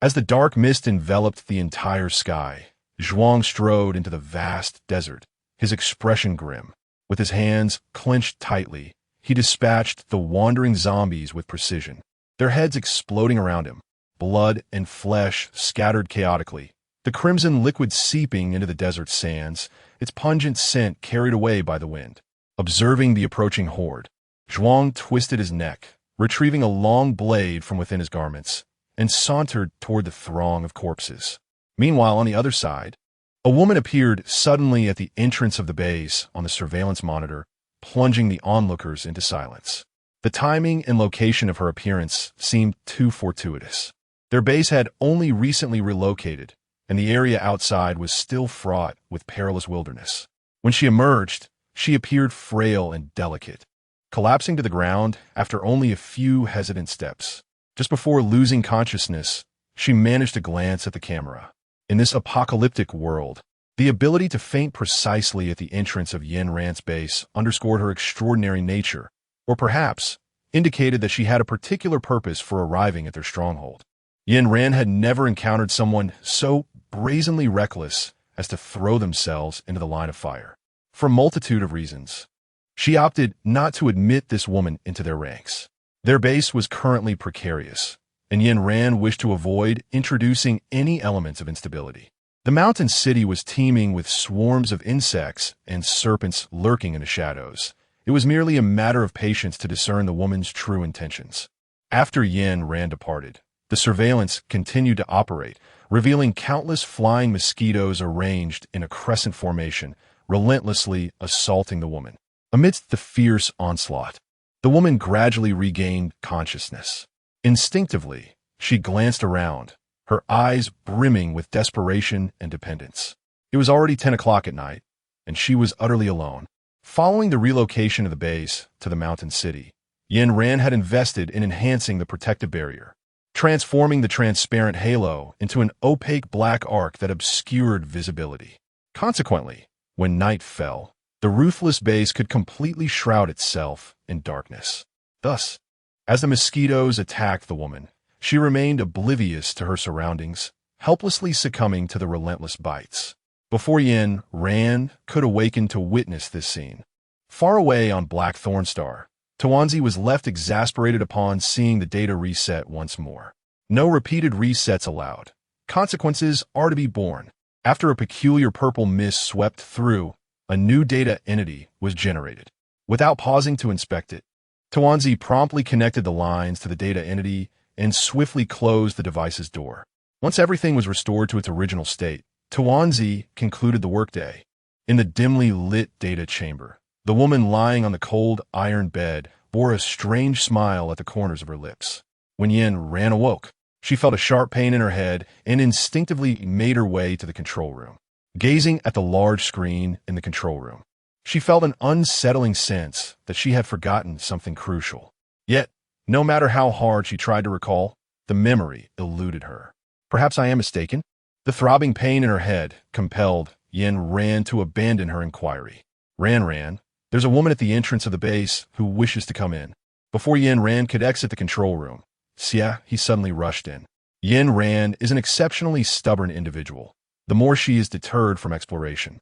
As the dark mist enveloped the entire sky, Zhuang strode into the vast desert, his expression grim. With his hands clenched tightly, he dispatched the wandering zombies with precision, their heads exploding around him, blood and flesh scattered chaotically, the crimson liquid seeping into the desert sands, its pungent scent carried away by the wind. Observing the approaching horde, Zhuang twisted his neck, retrieving a long blade from within his garments, and sauntered toward the throng of corpses. Meanwhile, on the other side, a woman appeared suddenly at the entrance of the base on the surveillance monitor, plunging the onlookers into silence. The timing and location of her appearance seemed too fortuitous. Their base had only recently relocated, and the area outside was still fraught with perilous wilderness. When she emerged, she appeared frail and delicate, collapsing to the ground after only a few hesitant steps. Just before losing consciousness, she managed to glance at the camera. In this apocalyptic world, the ability to faint precisely at the entrance of Yin Ran's base underscored her extraordinary nature, or perhaps indicated that she had a particular purpose for arriving at their stronghold. Yin Ran had never encountered someone so brazenly reckless as to throw themselves into the line of fire. For a multitude of reasons, she opted not to admit this woman into their ranks. Their base was currently precarious, and Yin Ran wished to avoid introducing any elements of instability. The mountain city was teeming with swarms of insects and serpents lurking in the shadows. It was merely a matter of patience to discern the woman's true intentions. After Yin Ran departed, the surveillance continued to operate, revealing countless flying mosquitoes arranged in a crescent formation, relentlessly assaulting the woman. Amidst the fierce onslaught, The woman gradually regained consciousness. Instinctively, she glanced around, her eyes brimming with desperation and dependence. It was already 10 o'clock at night, and she was utterly alone. Following the relocation of the base to the mountain city, Yin Ran had invested in enhancing the protective barrier, transforming the transparent halo into an opaque black arc that obscured visibility. Consequently, when night fell, the ruthless base could completely shroud itself in darkness. Thus, as the mosquitoes attacked the woman, she remained oblivious to her surroundings, helplessly succumbing to the relentless bites. Before Yin Ran could awaken to witness this scene, far away on Black Thornstar, Tuanzi was left exasperated upon seeing the data reset once more. No repeated resets allowed. Consequences are to be borne. After a peculiar purple mist swept through, a new data entity was generated. Without pausing to inspect it, Tuanzi promptly connected the lines to the data entity and swiftly closed the device's door. Once everything was restored to its original state, Tuanzi concluded the workday. In the dimly lit data chamber, the woman lying on the cold iron bed bore a strange smile at the corners of her lips. When Yin Ran awoke, she felt a sharp pain in her head and instinctively made her way to the control room. Gazing at the large screen in the control room, she felt an unsettling sense that she had forgotten something crucial. Yet, no matter how hard she tried to recall, the memory eluded her. Perhaps I am mistaken? The throbbing pain in her head compelled Yin Ran to abandon her inquiry. Ran, there's a woman at the entrance of the base who wishes to come in. Before Yin Ran could exit the control room, he suddenly rushed in. Yin Ran is an exceptionally stubborn individual. The more she is deterred from exploration,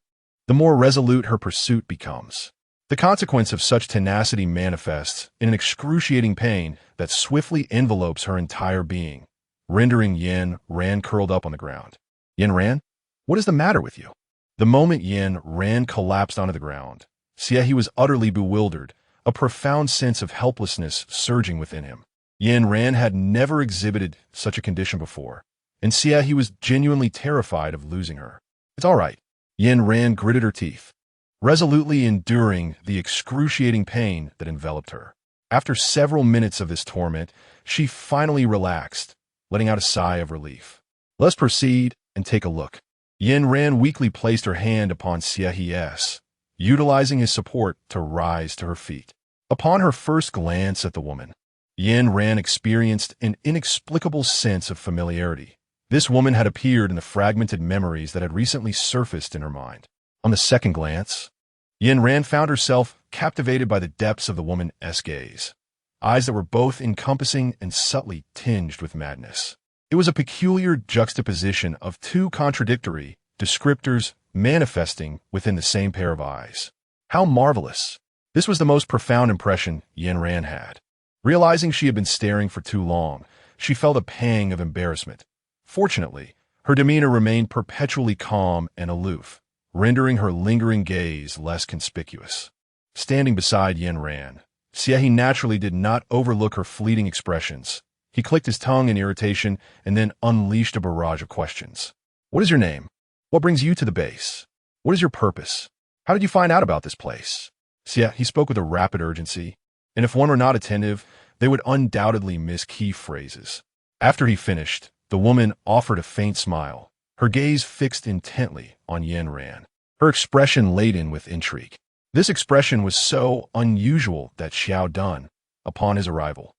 the more resolute her pursuit becomes. The consequence of such tenacity manifests in an excruciating pain that swiftly envelopes her entire being, rendering Yin Ran curled up on the ground. Yin Ran, what is the matter with you? The moment Yin Ran collapsed onto the ground, he was utterly bewildered, a profound sense of helplessness surging within him. Yin Ran had never exhibited such a condition before, and he was genuinely terrified of losing her. It's all right. Yin Ran gritted her teeth, resolutely enduring the excruciating pain that enveloped her. After several minutes of this torment, she finally relaxed, letting out a sigh of relief. Let's proceed and take a look. Yin Ran weakly placed her hand upon Xiao's, utilizing his support to rise to her feet. Upon her first glance at the woman, Yin Ran experienced an inexplicable sense of familiarity. This woman had appeared in the fragmented memories that had recently surfaced in her mind. On the second glance, Yin Ran found herself captivated by the depths of the woman's gaze, eyes that were both encompassing and subtly tinged with madness. It was a peculiar juxtaposition of two contradictory descriptors manifesting within the same pair of eyes. How marvelous! This was the most profound impression Yin Ran had. Realizing she had been staring for too long, she felt a pang of embarrassment. Fortunately, her demeanor remained perpetually calm and aloof, rendering her lingering gaze less conspicuous. Standing beside Yin Ran, he naturally did not overlook her fleeting expressions. He clicked his tongue in irritation and then unleashed a barrage of questions. What is your name? What brings you to the base? What is your purpose? How did you find out about this place? He spoke with a rapid urgency, and if one were not attentive, they would undoubtedly miss key phrases. After he finished, the woman offered a faint smile, her gaze fixed intently on Yin Ran, her expression laden with intrigue. This expression was so unusual that Xiao Dun, upon his arrival,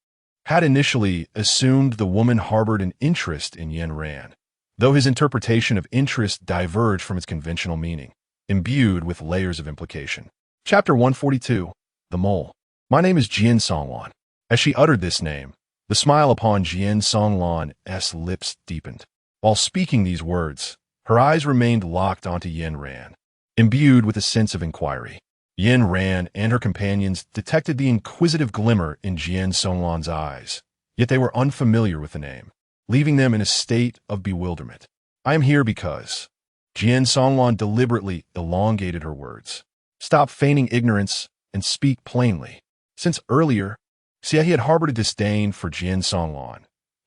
had initially assumed the woman harbored an interest in Yin Ran, though his interpretation of interest diverged from its conventional meaning, imbued with layers of implication. Chapter 142, The Mole. My name is Jian Songlan. As she uttered this name, the smile upon Jian Songlan's lips deepened. While speaking these words, her eyes remained locked onto Yin Ran, imbued with a sense of inquiry. Yin Ran and her companions detected the inquisitive glimmer in Jian Songlan's eyes, yet they were unfamiliar with the name, leaving them in a state of bewilderment. I am here because... Jian Songlan deliberately elongated her words. Stop feigning ignorance and speak plainly. Since earlier, he had harbored a disdain for Jian Songlan,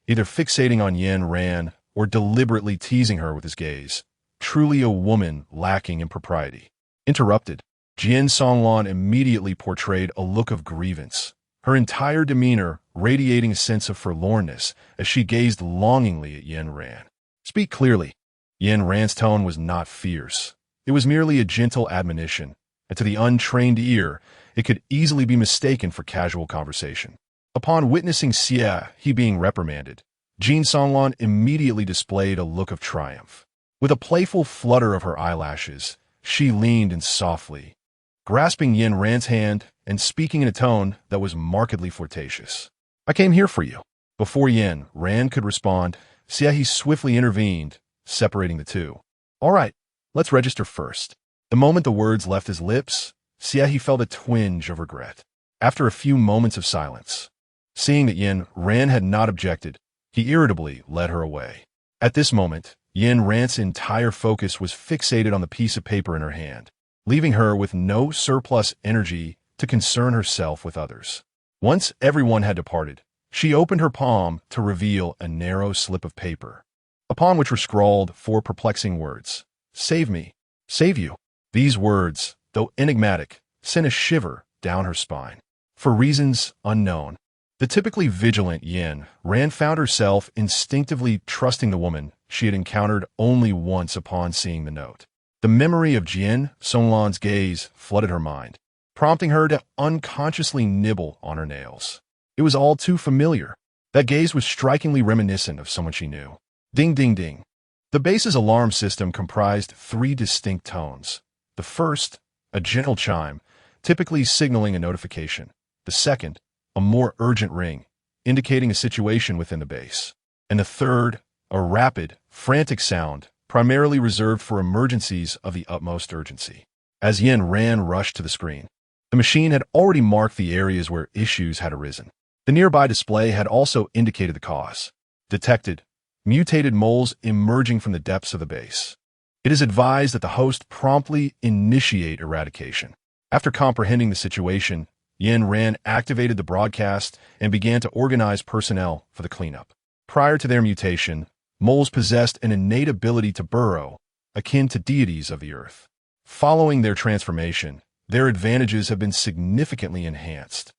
either fixating on Yin Ran or deliberately teasing her with his gaze, truly a woman lacking in propriety. Interrupted, Jian Songlan immediately portrayed a look of grievance, her entire demeanor radiating a sense of forlornness as she gazed longingly at Yin Ran. "Speak clearly." Yin Ran's tone was not fierce. It was merely a gentle admonition, and to the untrained ear, it could easily be mistaken for casual conversation. Upon witnessing Xie He being reprimanded, Jin Songlan immediately displayed a look of triumph. With a playful flutter of her eyelashes, she leaned in softly, grasping Yin Ran's hand and speaking in a tone that was markedly flirtatious. "I came here for you." Before Yin Ran could respond, Xie He swiftly intervened, separating the two. "All right, let's register first." The moment the words left his lips, Xie He felt a twinge of regret. After a few moments of silence, seeing that Yin Ran had not objected, he irritably led her away. At this moment, Yin Ran's entire focus was fixated on the piece of paper in her hand, leaving her with no surplus energy to concern herself with others. Once everyone had departed, she opened her palm to reveal a narrow slip of paper, upon which were scrawled 4 perplexing words. "Save me. Save you." These words, though enigmatic, sent a shiver down her spine. For reasons unknown, the typically vigilant Yin Ran found herself instinctively trusting the woman she had encountered only once upon seeing the note. The memory of Jin Songlan's gaze flooded her mind, prompting her to unconsciously nibble on her nails. It was all too familiar. That gaze was strikingly reminiscent of someone she knew. Ding, ding, ding. The base's alarm system comprised 3 distinct tones. The first, a gentle chime, typically signaling a notification. The second, a more urgent ring, indicating a situation within the base. And the third, a rapid, frantic sound, primarily reserved for emergencies of the utmost urgency. As Yin Ran rushed to the screen, the machine had already marked the areas where issues had arisen. The nearby display had also indicated the cause. Detected, mutated moles emerging from the depths of the base. It is advised that the host promptly initiate eradication. After comprehending the situation, Yin Ran activated the broadcast and began to organize personnel for the cleanup. Prior to their mutation, moles possessed an innate ability to burrow, akin to deities of the earth. Following their transformation, their advantages have been significantly enhanced,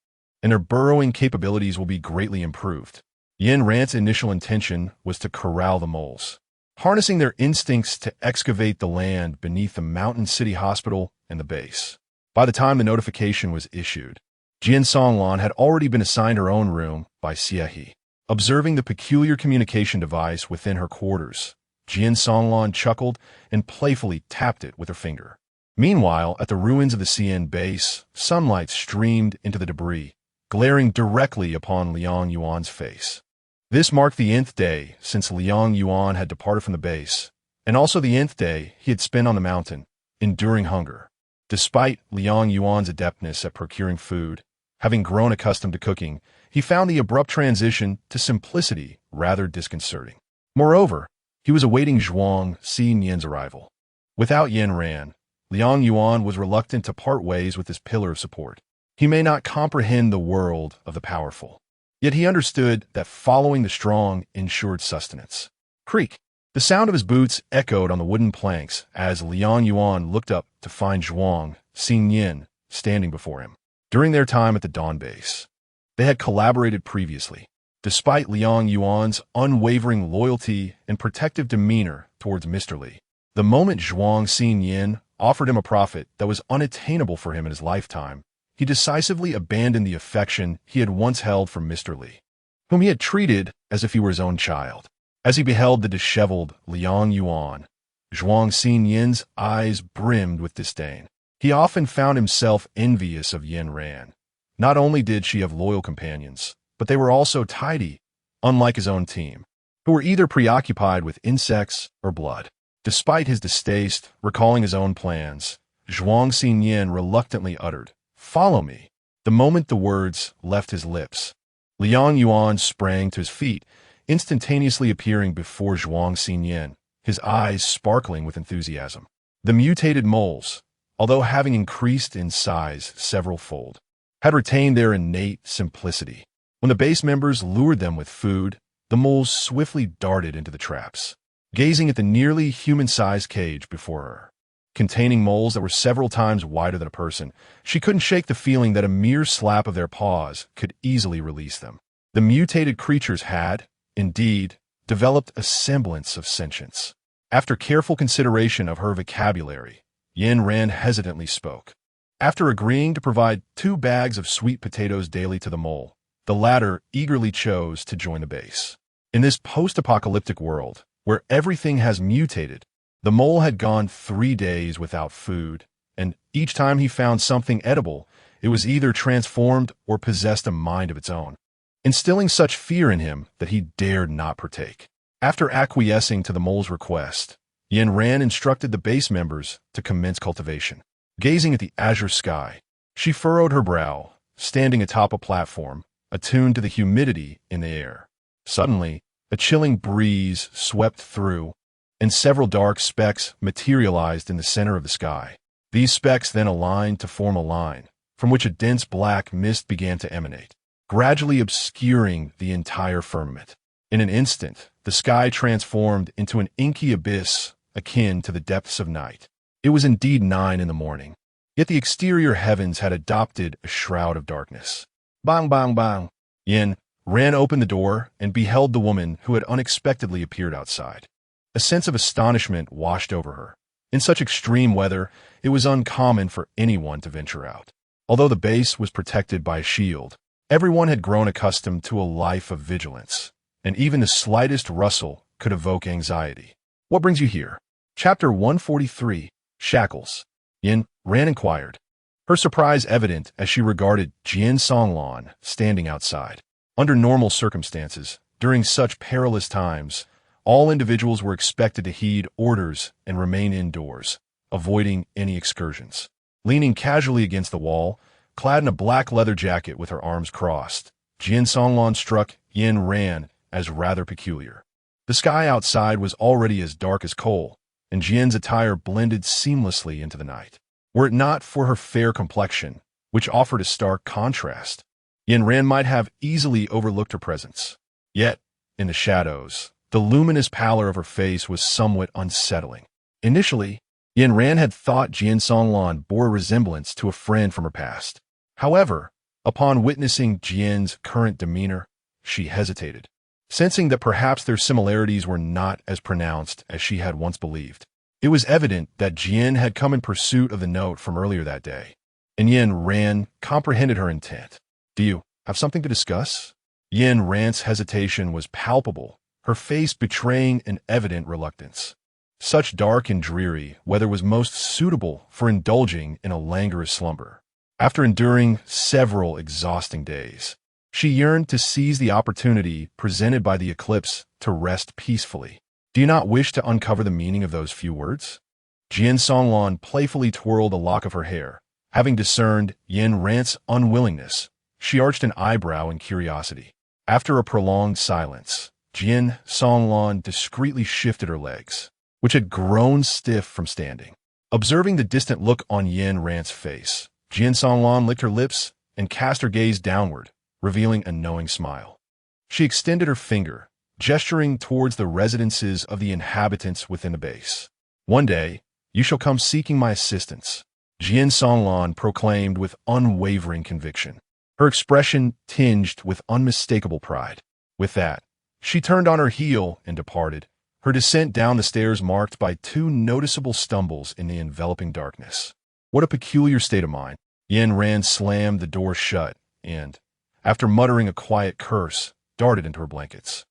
and their burrowing capabilities will be greatly improved. Yin Ran's initial intention was to corral the moles, harnessing their instincts to excavate the land beneath the Mountain City Hospital and the base. By the time the notification was issued, Jin Songlan had already been assigned her own room by Xie He. Observing the peculiar communication device within her quarters, Jin Songlan chuckled and playfully tapped it with her finger. Meanwhile, at the ruins of the CN base, sunlight streamed into the debris, glaring directly upon Liang Yuan's face. This marked the nth day since Liang Yuan had departed from the base, and also the nth day he had spent on the mountain, enduring hunger. Despite Liang Yuan's adeptness at procuring food, having grown accustomed to cooking, he found the abrupt transition to simplicity rather disconcerting. Moreover, he was awaiting Zhuang Xinyan's arrival. Without Yin Ran, Liang Yuan was reluctant to part ways with this pillar of support. He may not comprehend the world of the powerful, yet he understood that following the strong ensured sustenance. Creak! The sound of his boots echoed on the wooden planks as Liang Yuan looked up to find Zhuang Xinyan standing before him. During their time at the Dawn base, they had collaborated previously. Despite Liang Yuan's unwavering loyalty and protective demeanor towards Mr. Li, the moment Zhuang Xinyan offered him a profit that was unattainable for him in his lifetime, he decisively abandoned the affection he had once held for Mr. Li, whom he had treated as if he were his own child. As he beheld the disheveled Liang Yuan, Zhuang Xinyan's eyes brimmed with disdain. He often found himself envious of Yin Ran. Not only did she have loyal companions, but they were also tidy, unlike his own team, who were either preoccupied with insects or blood. Despite his distaste, recalling his own plans, Zhuang Xinyan reluctantly uttered, "Follow me." The moment the words left his lips, Liang Yuan sprang to his feet, instantaneously appearing before Zhuang Xinyan, his eyes sparkling with enthusiasm. The mutated moles, although having increased in size several-fold, had retained their innate simplicity. When the base members lured them with food, the moles swiftly darted into the traps, gazing at the nearly human-sized cage before her. containing moles that were several times wider than a person. She couldn't shake the feeling that a mere slap of their paws could easily release them. The mutated creatures had, indeed, developed a semblance of sentience. After careful consideration of her vocabulary, Yin Ran hesitantly spoke. After agreeing to provide 2 bags of sweet potatoes daily to the mole, the latter eagerly chose to join the base. In this post-apocalyptic world, where everything has mutated, the mole had gone 3 days without food, and each time he found something edible, it was either transformed or possessed a mind of its own, instilling such fear in him that he dared not partake. After acquiescing to the mole's request, Yin Ran instructed the base members to commence cultivation. Gazing at the azure sky, she furrowed her brow, standing atop a platform, attuned to the humidity in the air. Suddenly, a chilling breeze swept through, and several dark specks materialized in the center of the sky. These specks then aligned to form a line, from which a dense black mist began to emanate, gradually obscuring the entire firmament. In an instant, the sky transformed into an inky abyss akin to the depths of night. It was indeed 9 in the morning, yet the exterior heavens had adopted a shroud of darkness. Bang, bang, bang. Yin Ran open the door and beheld the woman who had unexpectedly appeared outside. A sense of astonishment washed over her. In such extreme weather, it was uncommon for anyone to venture out. Although the base was protected by a shield, everyone had grown accustomed to a life of vigilance, and even the slightest rustle could evoke anxiety. What brings you here? Chapter 143. Shackles. Yin Ran inquired, her surprise evident as she regarded Jian Songlan standing outside. Under normal circumstances, during such perilous times, all individuals were expected to heed orders and remain indoors, avoiding any excursions. Leaning casually against the wall, clad in a black leather jacket with her arms crossed, Jian Songlan struck Yin Ran as rather peculiar. The sky outside was already as dark as coal, and Jian's attire blended seamlessly into the night. Were it not for her fair complexion, which offered a stark contrast, Yin Ran might have easily overlooked her presence. Yet, in the shadows, the luminous pallor of her face was somewhat unsettling. Initially, Yin Ran had thought Jian Songlan bore a resemblance to a friend from her past. However, upon witnessing Jian's current demeanor, she hesitated, sensing that perhaps their similarities were not as pronounced as she had once believed. It was evident that Jian had come in pursuit of the note from earlier that day, and Yin Ran comprehended her intent. Do you have something to discuss? Yin Ran's hesitation was palpable, her face betraying an evident reluctance. Such dark and dreary weather was most suitable for indulging in a languorous slumber. After enduring several exhausting days, she yearned to seize the opportunity presented by the eclipse to rest peacefully. Do you not wish to uncover the meaning of those few words? Jian Songlan playfully twirled a lock of her hair. Having discerned Yin Ran's unwillingness, she arched an eyebrow in curiosity. After a prolonged silence, Jian Songlan discreetly shifted her legs, which had grown stiff from standing. Observing the distant look on Yin Ran's face, Jian Songlan licked her lips and cast her gaze downward, revealing a knowing smile. She extended her finger, gesturing towards the residences of the inhabitants within the base. One day, you shall come seeking my assistance, Jian Songlan proclaimed with unwavering conviction, her expression tinged with unmistakable pride. With that, she turned on her heel and departed, her descent down the stairs marked by 2 noticeable stumbles in the enveloping darkness. What a peculiar state of mind. Yin Ran slammed the door shut and, after muttering a quiet curse, darted into her blankets.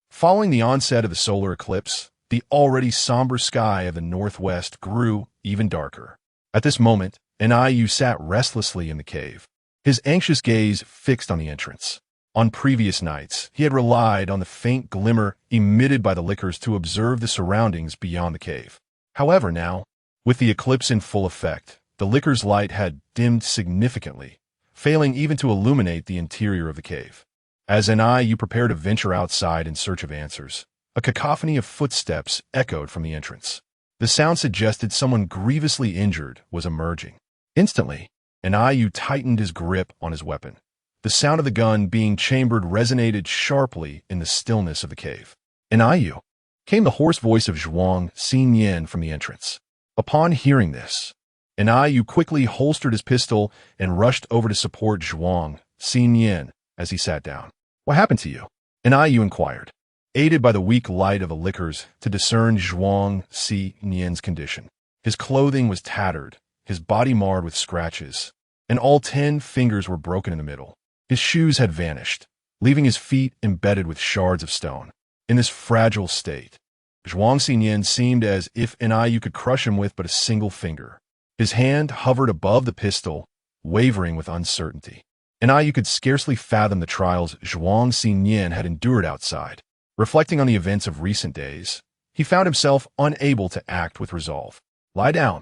Following the onset of the solar eclipse, the already somber sky of the northwest grew even darker. At this moment, Niu sat restlessly in the cave, his anxious gaze fixed on the entrance. On previous nights, he had relied on the faint glimmer emitted by the liquors to observe the surroundings beyond the cave. However, now, with the eclipse in full effect, the liquor's light had dimmed significantly, failing even to illuminate the interior of the cave. As Niu prepared to venture outside in search of answers, a cacophony of footsteps echoed from the entrance. The sound suggested someone grievously injured was emerging. Instantly, Niu tightened his grip on his weapon. The sound of the gun being chambered resonated sharply in the stillness of the cave. Niu, came the hoarse voice of Zhuang Xinyan from the entrance. Upon hearing this, Yu quickly holstered his pistol and rushed over to support Zhuang Xinyan as he sat down. "What happened to you?" Yu inquired, aided by the weak light of the liquors to discern Zhuang Xinyan's condition. His clothing was tattered, his body marred with scratches, and all 10 fingers were broken in the middle. His shoes had vanished, leaving his feet embedded with shards of stone. In this fragile state, Zhuang Xinyan seemed as if Yu could crush him with but a single finger. His hand hovered above the pistol, wavering with uncertainty. Yu could scarcely fathom the trials Zhuang Xinyan had endured outside. Reflecting on the events of recent days, he found himself unable to act with resolve. "Lie down."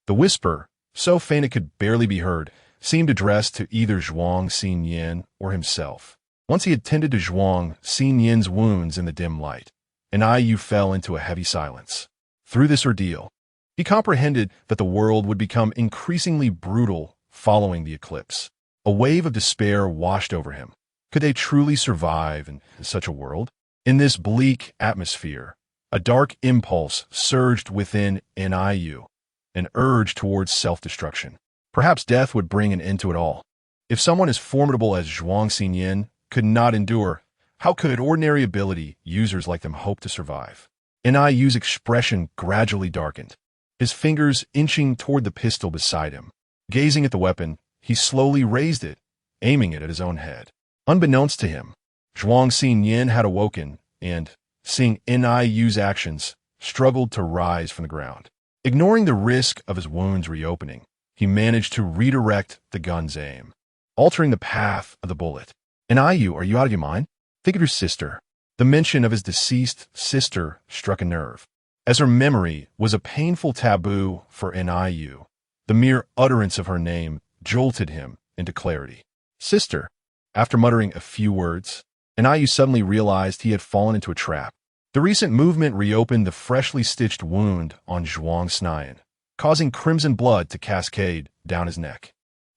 The whisper, so faint it could barely be heard, seemed addressed to either Zhuang Xinyan or himself. Once he had tended to Zhuang Xinyan's wounds in the dim light, Yu fell into a heavy silence. Through this ordeal, he comprehended that the world would become increasingly brutal following the eclipse. A wave of despair washed over him. Could they truly survive in such a world? In this bleak atmosphere, a dark impulse surged within Yu, an urge towards self-destruction. Perhaps death would bring an end to it all. If someone as formidable as Zhuang Xinyan could not endure, how could ordinary ability users like them hope to survive? Yu's expression gradually darkened, his fingers inching toward the pistol beside him. Gazing at the weapon, he slowly raised it, aiming it at his own head. Unbeknownst to him, Zhuang Xinyan had awoken and, seeing Yu's actions, struggled to rise from the ground. Ignoring the risk of his wounds reopening, he managed to redirect the gun's aim, altering the path of the bullet. "Yu, are you out of your mind? Think of your sister." The mention of his deceased sister struck a nerve. As her memory was a painful taboo for Yu, the mere utterance of her name jolted him into clarity. "Sister." After muttering a few words, Yu suddenly realized he had fallen into a trap. The recent movement reopened the freshly stitched wound on Zhuang Xinyan, causing crimson blood to cascade down his neck.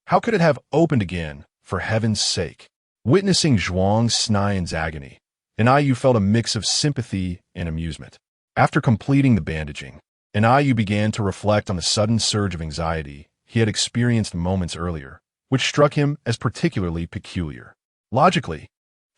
How could it have opened again, for heaven's sake? Witnessing Zhuang Xinyan's agony, Yu felt a mix of sympathy and amusement. After completing the bandaging, Yu began to reflect on the sudden surge of anxiety he had experienced moments earlier, which struck him as particularly peculiar. Logically,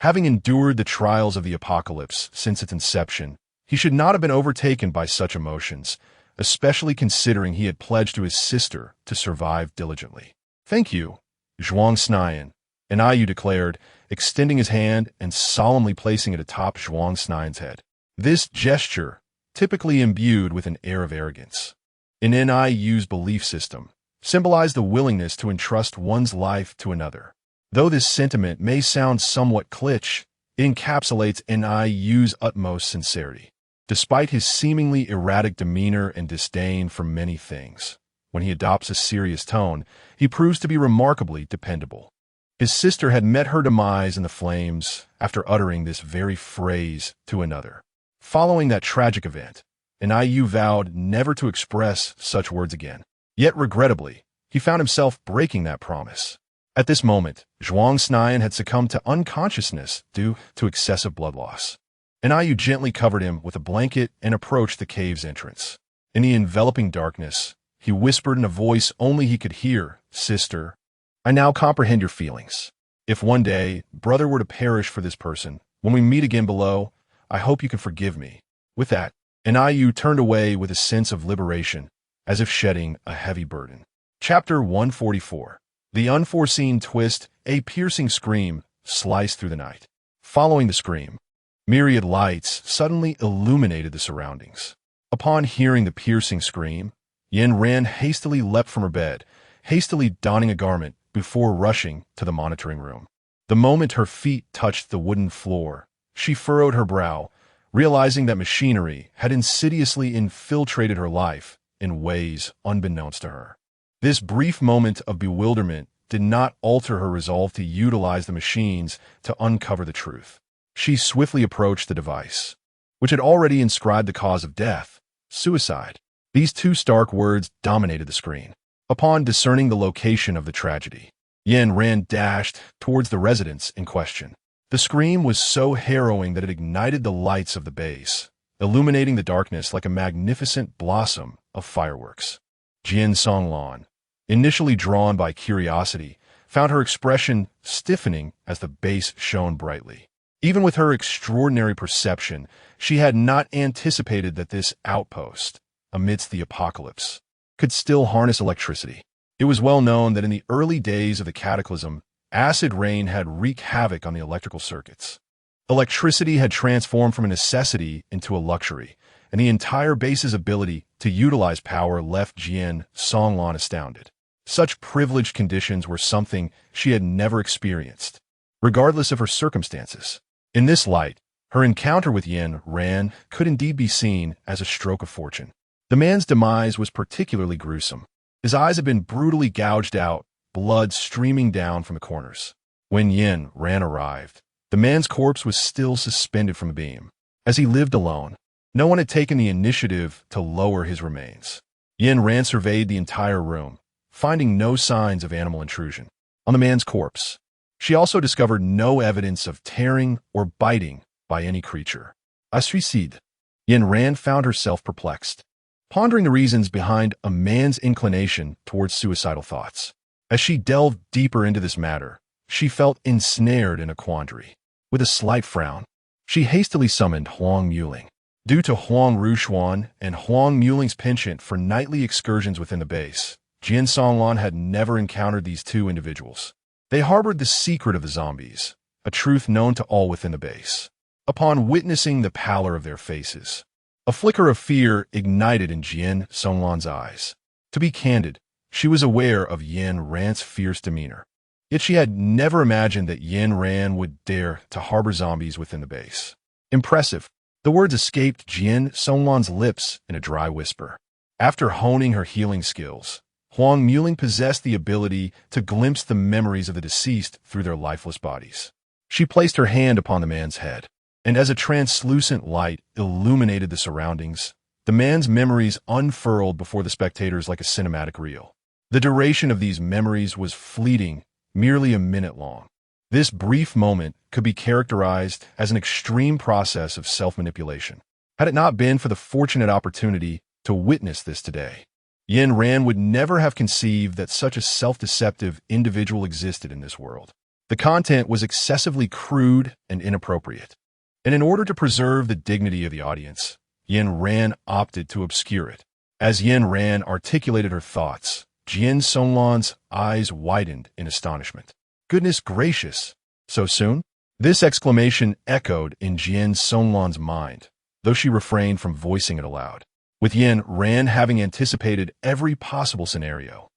having endured the trials of the apocalypse since its inception, he should not have been overtaken by such emotions, especially considering he had pledged to his sister to survive diligently. "Thank you, Zhuang Xinyan," Yu declared, extending his hand and solemnly placing it atop Zhuang Xinyan's head. This gesture, typically imbued with an air of arrogance, in Yu's belief system, symbolized the willingness to entrust one's life to another. Though this sentiment may sound somewhat kitsch, it encapsulates Yu's utmost sincerity. Despite his seemingly erratic demeanor and disdain for many things, when he adopts a serious tone, he proves to be remarkably dependable. His sister had met her demise in the flames after uttering this very phrase to another. Following that tragic event, Yu vowed never to express such words again. Yet regrettably, he found himself breaking that promise. At this moment, Zhuang Xinyan had succumbed to unconsciousness due to excessive blood loss. Yu gently covered him with a blanket and approached the cave's entrance. In the enveloping darkness, he whispered in a voice only he could hear, "Sister, I now comprehend your feelings. If one day brother were to perish for this person, when we meet again below, I hope you can forgive me." With that, Yu turned away with a sense of liberation, as if shedding a heavy burden. Chapter 144. The unforeseen twist, a piercing scream, sliced through the night. Following the scream, myriad lights suddenly illuminated the surroundings. Upon hearing the piercing scream, Yen hastily leapt from her bed, hastily donning a garment before rushing to the monitoring room. The moment her feet touched the wooden floor, she furrowed her brow, realizing that machinery had insidiously infiltrated her life in ways unbeknownst to her. This brief moment of bewilderment did not alter her resolve to utilize the machines to uncover the truth. She swiftly approached the device, which had already inscribed the cause of death, suicide. These two stark words dominated the screen. Upon discerning the location of the tragedy, Yen dashed towards the residence in question. The scream was so harrowing that it ignited the lights of the base, illuminating the darkness like a magnificent blossom of fireworks. Jian Songlan, initially drawn by curiosity, found her expression stiffening as the base shone brightly. Even with her extraordinary perception, she had not anticipated that this outpost, amidst the apocalypse, could still harness electricity. It was well known that in the early days of the cataclysm, acid rain had wreaked havoc on the electrical circuits. Electricity had transformed from a necessity into a luxury, and the entire base's ability to utilize power left Jian Songlan astounded. Such privileged conditions were something she had never experienced, regardless of her circumstances. In this light, her encounter with Yin Ran could indeed be seen as a stroke of fortune. The man's demise was particularly gruesome. His eyes had been brutally gouged out, blood streaming down from the corners. When Yin Ran arrived, the man's corpse was still suspended from a beam. As he lived alone, no one had taken the initiative to lower his remains. Yin Ran surveyed the entire room, finding no signs of animal intrusion on the man's corpse. She also discovered no evidence of tearing or biting by any creature. A suicide. Yin Ran found herself perplexed, pondering the reasons behind a man's inclination towards suicidal thoughts. As she delved deeper into this matter, she felt ensnared in a quandary. With a slight frown, she hastily summoned Huang Muling. Due to Huang Rushuan and Huang Muling's penchant for nightly excursions within the base, Jian Songlan had never encountered these two individuals. They harbored the secret of the zombies, a truth known to all within the base. Upon witnessing the pallor of their faces, a flicker of fear ignited in Jian Songlan's eyes. To be candid, she was aware of Yin Ran's fierce demeanor. Yet she had never imagined that Yin Ran would dare to harbor zombies within the base. Impressive. The words escaped Jian Songlan's lips in a dry whisper. After honing her healing skills, Huang Muling possessed the ability to glimpse the memories of the deceased through their lifeless bodies. She placed her hand upon the man's head, and as a translucent light illuminated the surroundings, the man's memories unfurled before the spectators like a cinematic reel. The duration of these memories was fleeting, merely a minute long. This brief moment could be characterized as an extreme process of self-manipulation. Had it not been for the fortunate opportunity to witness this today, Yin Ran would never have conceived that such a self-deceptive individual existed in this world. The content was excessively crude and inappropriate, and in order to preserve the dignity of the audience, Yin Ran opted to obscure it. As Yin Ran articulated her thoughts, Jian Songlan's eyes widened in astonishment. Goodness gracious! So soon? This exclamation echoed in Jian Songlan's mind, though she refrained from voicing it aloud. With Yin Ran having anticipated every possible scenario,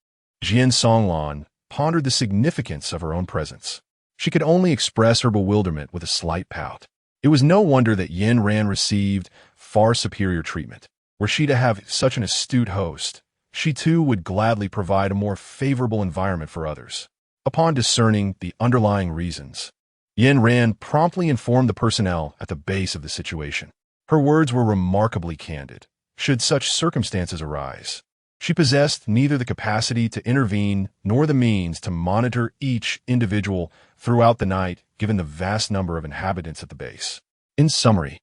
Jian Songlan pondered the significance of her own presence. She could only express her bewilderment with a slight pout. It was no wonder that Yin Ran received far superior treatment. Were she to have such an astute host, she too would gladly provide a more favorable environment for others. Upon discerning the underlying reasons, Yin Ran promptly informed the personnel at the base of the situation. Her words were remarkably candid. Should such circumstances arise, she possessed neither the capacity to intervene nor the means to monitor each individual throughout the night, given the vast number of inhabitants at the base. In summary,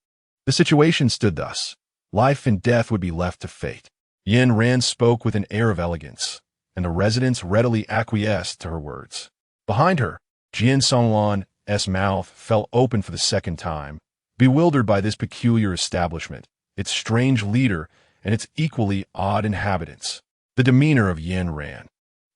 the situation stood thus. Life and death would be left to fate. Yin Ran spoke with an air of elegance, and the residents readily acquiesced to her words. Behind her, Jian Songlan's mouth fell open for the second time, bewildered by this peculiar establishment, its strange leader, and its equally odd inhabitants. The demeanor of Yin Ran,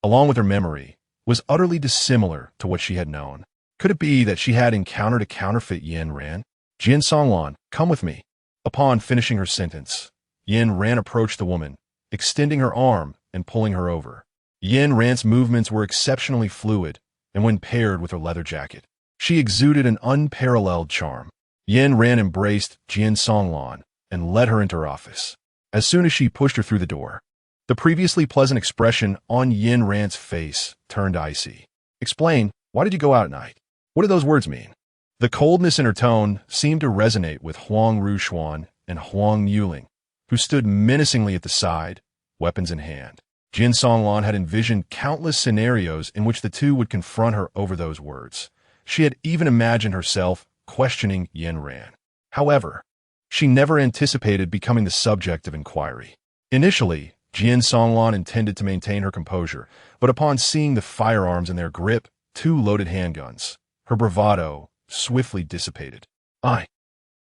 along with her memory, was utterly dissimilar to what she had known. Could it be that she had encountered a counterfeit Yin Ran? Jian Songlan, come with me. Upon finishing her sentence, Yin Ran approached the woman, extending her arm and pulling her over. Yin Ran's movements were exceptionally fluid, and when paired with her leather jacket, she exuded an unparalleled charm. Yin Ran embraced Jian Songlan and led her into her office. As soon as she pushed her through the door, the previously pleasant expression on Yin Ran's face turned icy. Explain, why did you go out at night? What do those words mean? The coldness in her tone seemed to resonate with Huang Rushuan and Huang Muling, who stood menacingly at the side, weapons in hand. Jian Songlan had envisioned countless scenarios in which the two would confront her over those words. She had even imagined herself questioning Yin Ran. However, she never anticipated becoming the subject of inquiry. Initially, Jian Songlan intended to maintain her composure, but upon seeing the firearms in their grip, 2 loaded handguns, her bravado swiftly dissipated. I.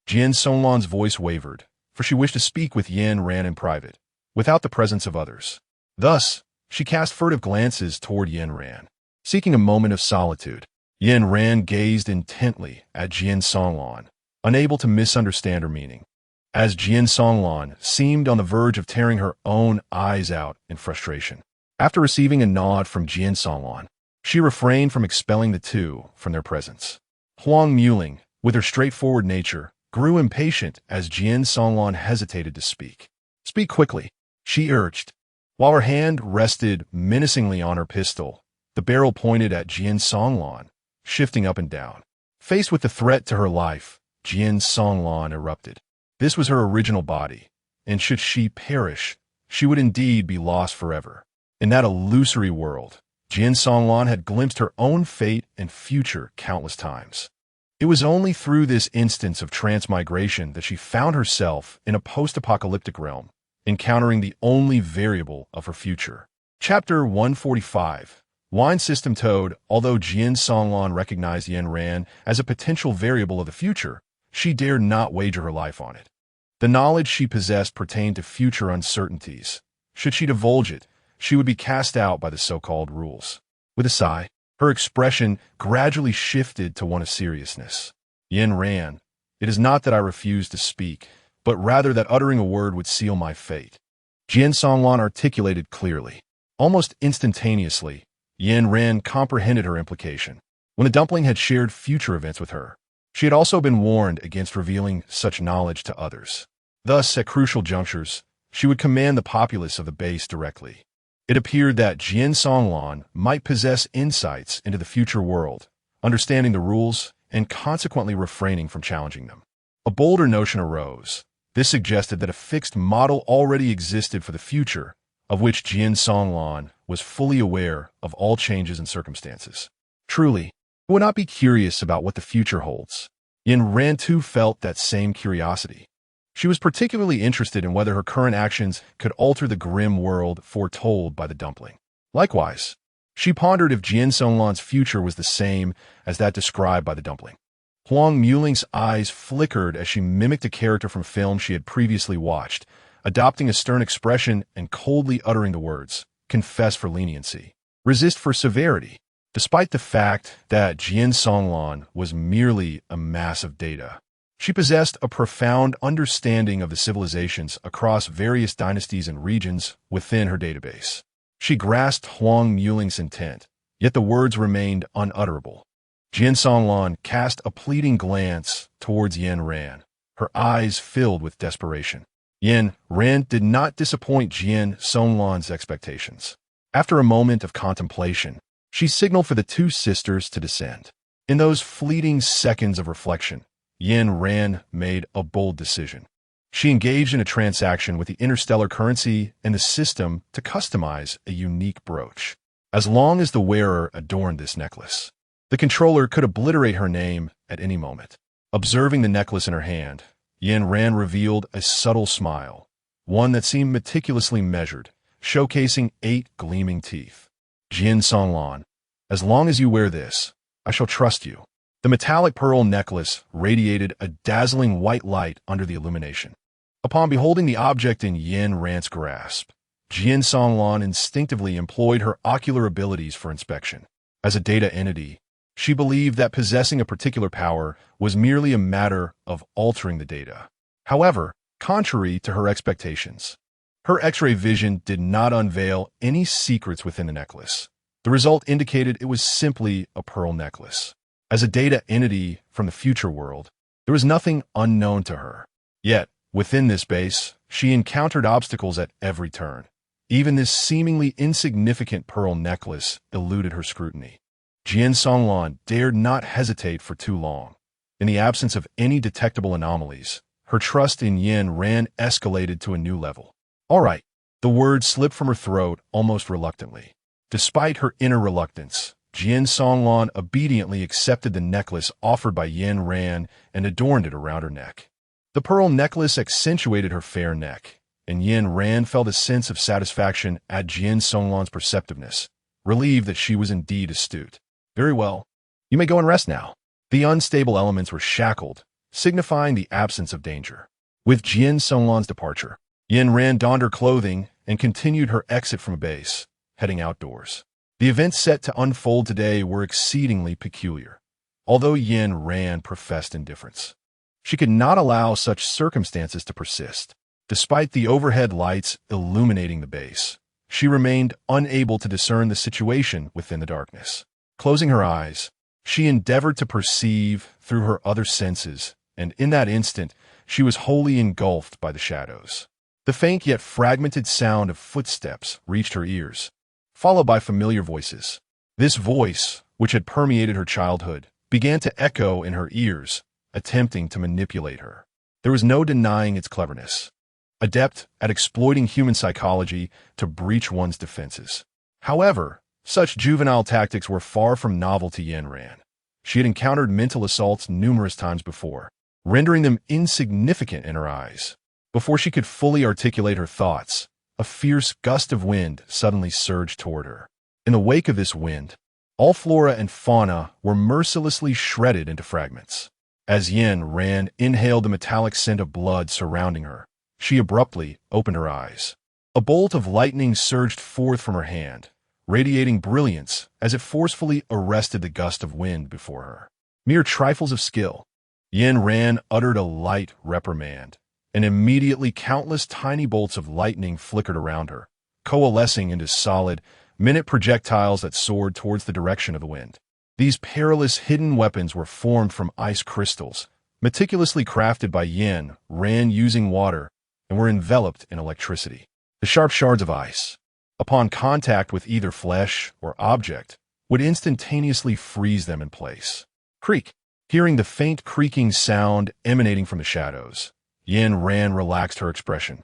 Jian Songlan's voice wavered, for she wished to speak with Yin Ran in private, without the presence of others. Thus, she cast furtive glances toward Yin Ran, seeking a moment of solitude. Yin Ran gazed intently at Jian Songlan, unable to misunderstand her meaning, as Jian Songlan seemed on the verge of tearing her own eyes out in frustration. After receiving a nod from Jian Songlan, she refrained from expelling the 2 from their presence. Huang Muling, with her straightforward nature, grew impatient as Jian Songlan hesitated to speak. "Speak quickly," she urged. While her hand rested menacingly on her pistol, the barrel pointed at Jian Songlan, shifting up and down. Faced with the threat to her life, Jian Songlan erupted. This was her original body, and should she perish, she would indeed be lost forever. In that illusory world, Jian Songlan had glimpsed her own fate and future countless times. It was only through this instance of transmigration that she found herself in a post-apocalyptic realm, encountering the only variable of her future. Chapter 145. Wine System Toad. Although Jian Songlan recognized Yin Ran as a potential variable of the future, she dared not wager her life on it. The knowledge she possessed pertained to future uncertainties. Should she divulge it, she would be cast out by the so-called rules. With a sigh, her expression gradually shifted to one of seriousness. Yin Ran, it is not that I refuse to speak, but rather that uttering a word would seal my fate. Jian Songlan articulated clearly. Almost instantaneously, Yin Ran comprehended her implication. When the dumpling had shared future events with her, she had also been warned against revealing such knowledge to others. Thus, at crucial junctures, she would command the populace of the base directly. It appeared that Jian Songlan might possess insights into the future world, understanding the rules and consequently refraining from challenging them. A bolder notion arose. This suggested that a fixed model already existed for the future, of which Jian Songlan was fully aware of all changes and circumstances. Truly, who would not be curious about what the future holds? Yin Ran too felt that same curiosity. She was particularly interested in whether her current actions could alter the grim world foretold by the dumpling. Likewise, she pondered if Jian Songlan's future was the same as that described by the dumpling. Huang Muling's eyes flickered as she mimicked a character from film she had previously watched, adopting a stern expression and coldly uttering the words, "Confess for leniency, resist for severity." Despite the fact that Jian Songlan was merely a mass of data, she possessed a profound understanding of the civilizations across various dynasties and regions within her database. She grasped Huang Muling's intent, yet the words remained unutterable. Jian Songlan cast a pleading glance towards Yin Ran, her eyes filled with desperation. Yin Ran did not disappoint Jian Songlan's expectations. After a moment of contemplation, she signaled for the 2 sisters to descend. In those fleeting seconds of reflection, Yin Ran made a bold decision. She engaged in a transaction with the Interstellar currency and the system to customize a unique brooch. As long as the wearer adorned this necklace, the controller could obliterate her name at any moment. Observing the necklace in her hand, Yin Ran revealed a subtle smile, one that seemed meticulously measured, showcasing 8 gleaming teeth. "Jian Songlan, as long as you wear this, I shall trust you." The metallic pearl necklace radiated a dazzling white light under the illumination. Upon beholding the object in Yin Ran's grasp, Jian Songlan instinctively employed her ocular abilities for inspection. As a data entity, she believed that possessing a particular power was merely a matter of altering the data. However, contrary to her expectations, her X-ray vision did not unveil any secrets within the necklace. The result indicated it was simply a pearl necklace. As a data entity from the future world, there was nothing unknown to her. Yet, within this base, she encountered obstacles at every turn. Even this seemingly insignificant pearl necklace eluded her scrutiny. Jian Songlan dared not hesitate for too long. In the absence of any detectable anomalies, her trust in Yin Ran escalated to a new level. "All right," the words slipped from her throat almost reluctantly. Despite her inner reluctance, Jian Songlan obediently accepted the necklace offered by Yin Ran and adorned it around her neck. The pearl necklace accentuated her fair neck, and Yin Ran felt a sense of satisfaction at Jian Songlan's perceptiveness, relieved that she was indeed astute. Very well. You may go and rest now. The unstable elements were shackled, signifying the absence of danger. With Jian Songlan's departure, Yin Ran donned her clothing and continued her exit from a base, heading outdoors. The events set to unfold today were exceedingly peculiar, although Yin Ran professed indifference. She could not allow such circumstances to persist. Despite the overhead lights illuminating the base, she remained unable to discern the situation within the darkness. Closing her eyes, she endeavored to perceive through her other senses, and in that instant, she was wholly engulfed by the shadows. The faint yet fragmented sound of footsteps reached her ears, followed by familiar voices. This voice, which had permeated her childhood, began to echo in her ears, attempting to manipulate her. There was no denying its cleverness, adept at exploiting human psychology to breach one's defenses. However, such juvenile tactics were far from novel to Yin Ran. She had encountered mental assaults numerous times before, rendering them insignificant in her eyes. Before she could fully articulate her thoughts, a fierce gust of wind suddenly surged toward her. In the wake of this wind, all flora and fauna were mercilessly shredded into fragments. As Yin Ran inhaled the metallic scent of blood surrounding her, she abruptly opened her eyes. A bolt of lightning surged forth from her hand, radiating brilliance as it forcefully arrested the gust of wind before her. Mere trifles of skill. Yin Ran uttered a light reprimand, and immediately countless tiny bolts of lightning flickered around her, coalescing into solid, minute projectiles that soared towards the direction of the wind. These perilous hidden weapons were formed from ice crystals, meticulously crafted by Yin Ran using water, and were enveloped in electricity. The sharp shards of ice, upon contact with either flesh or object, would instantaneously freeze them in place. Creak! Hearing the faint creaking sound emanating from the shadows, Yin Ran relaxed her expression,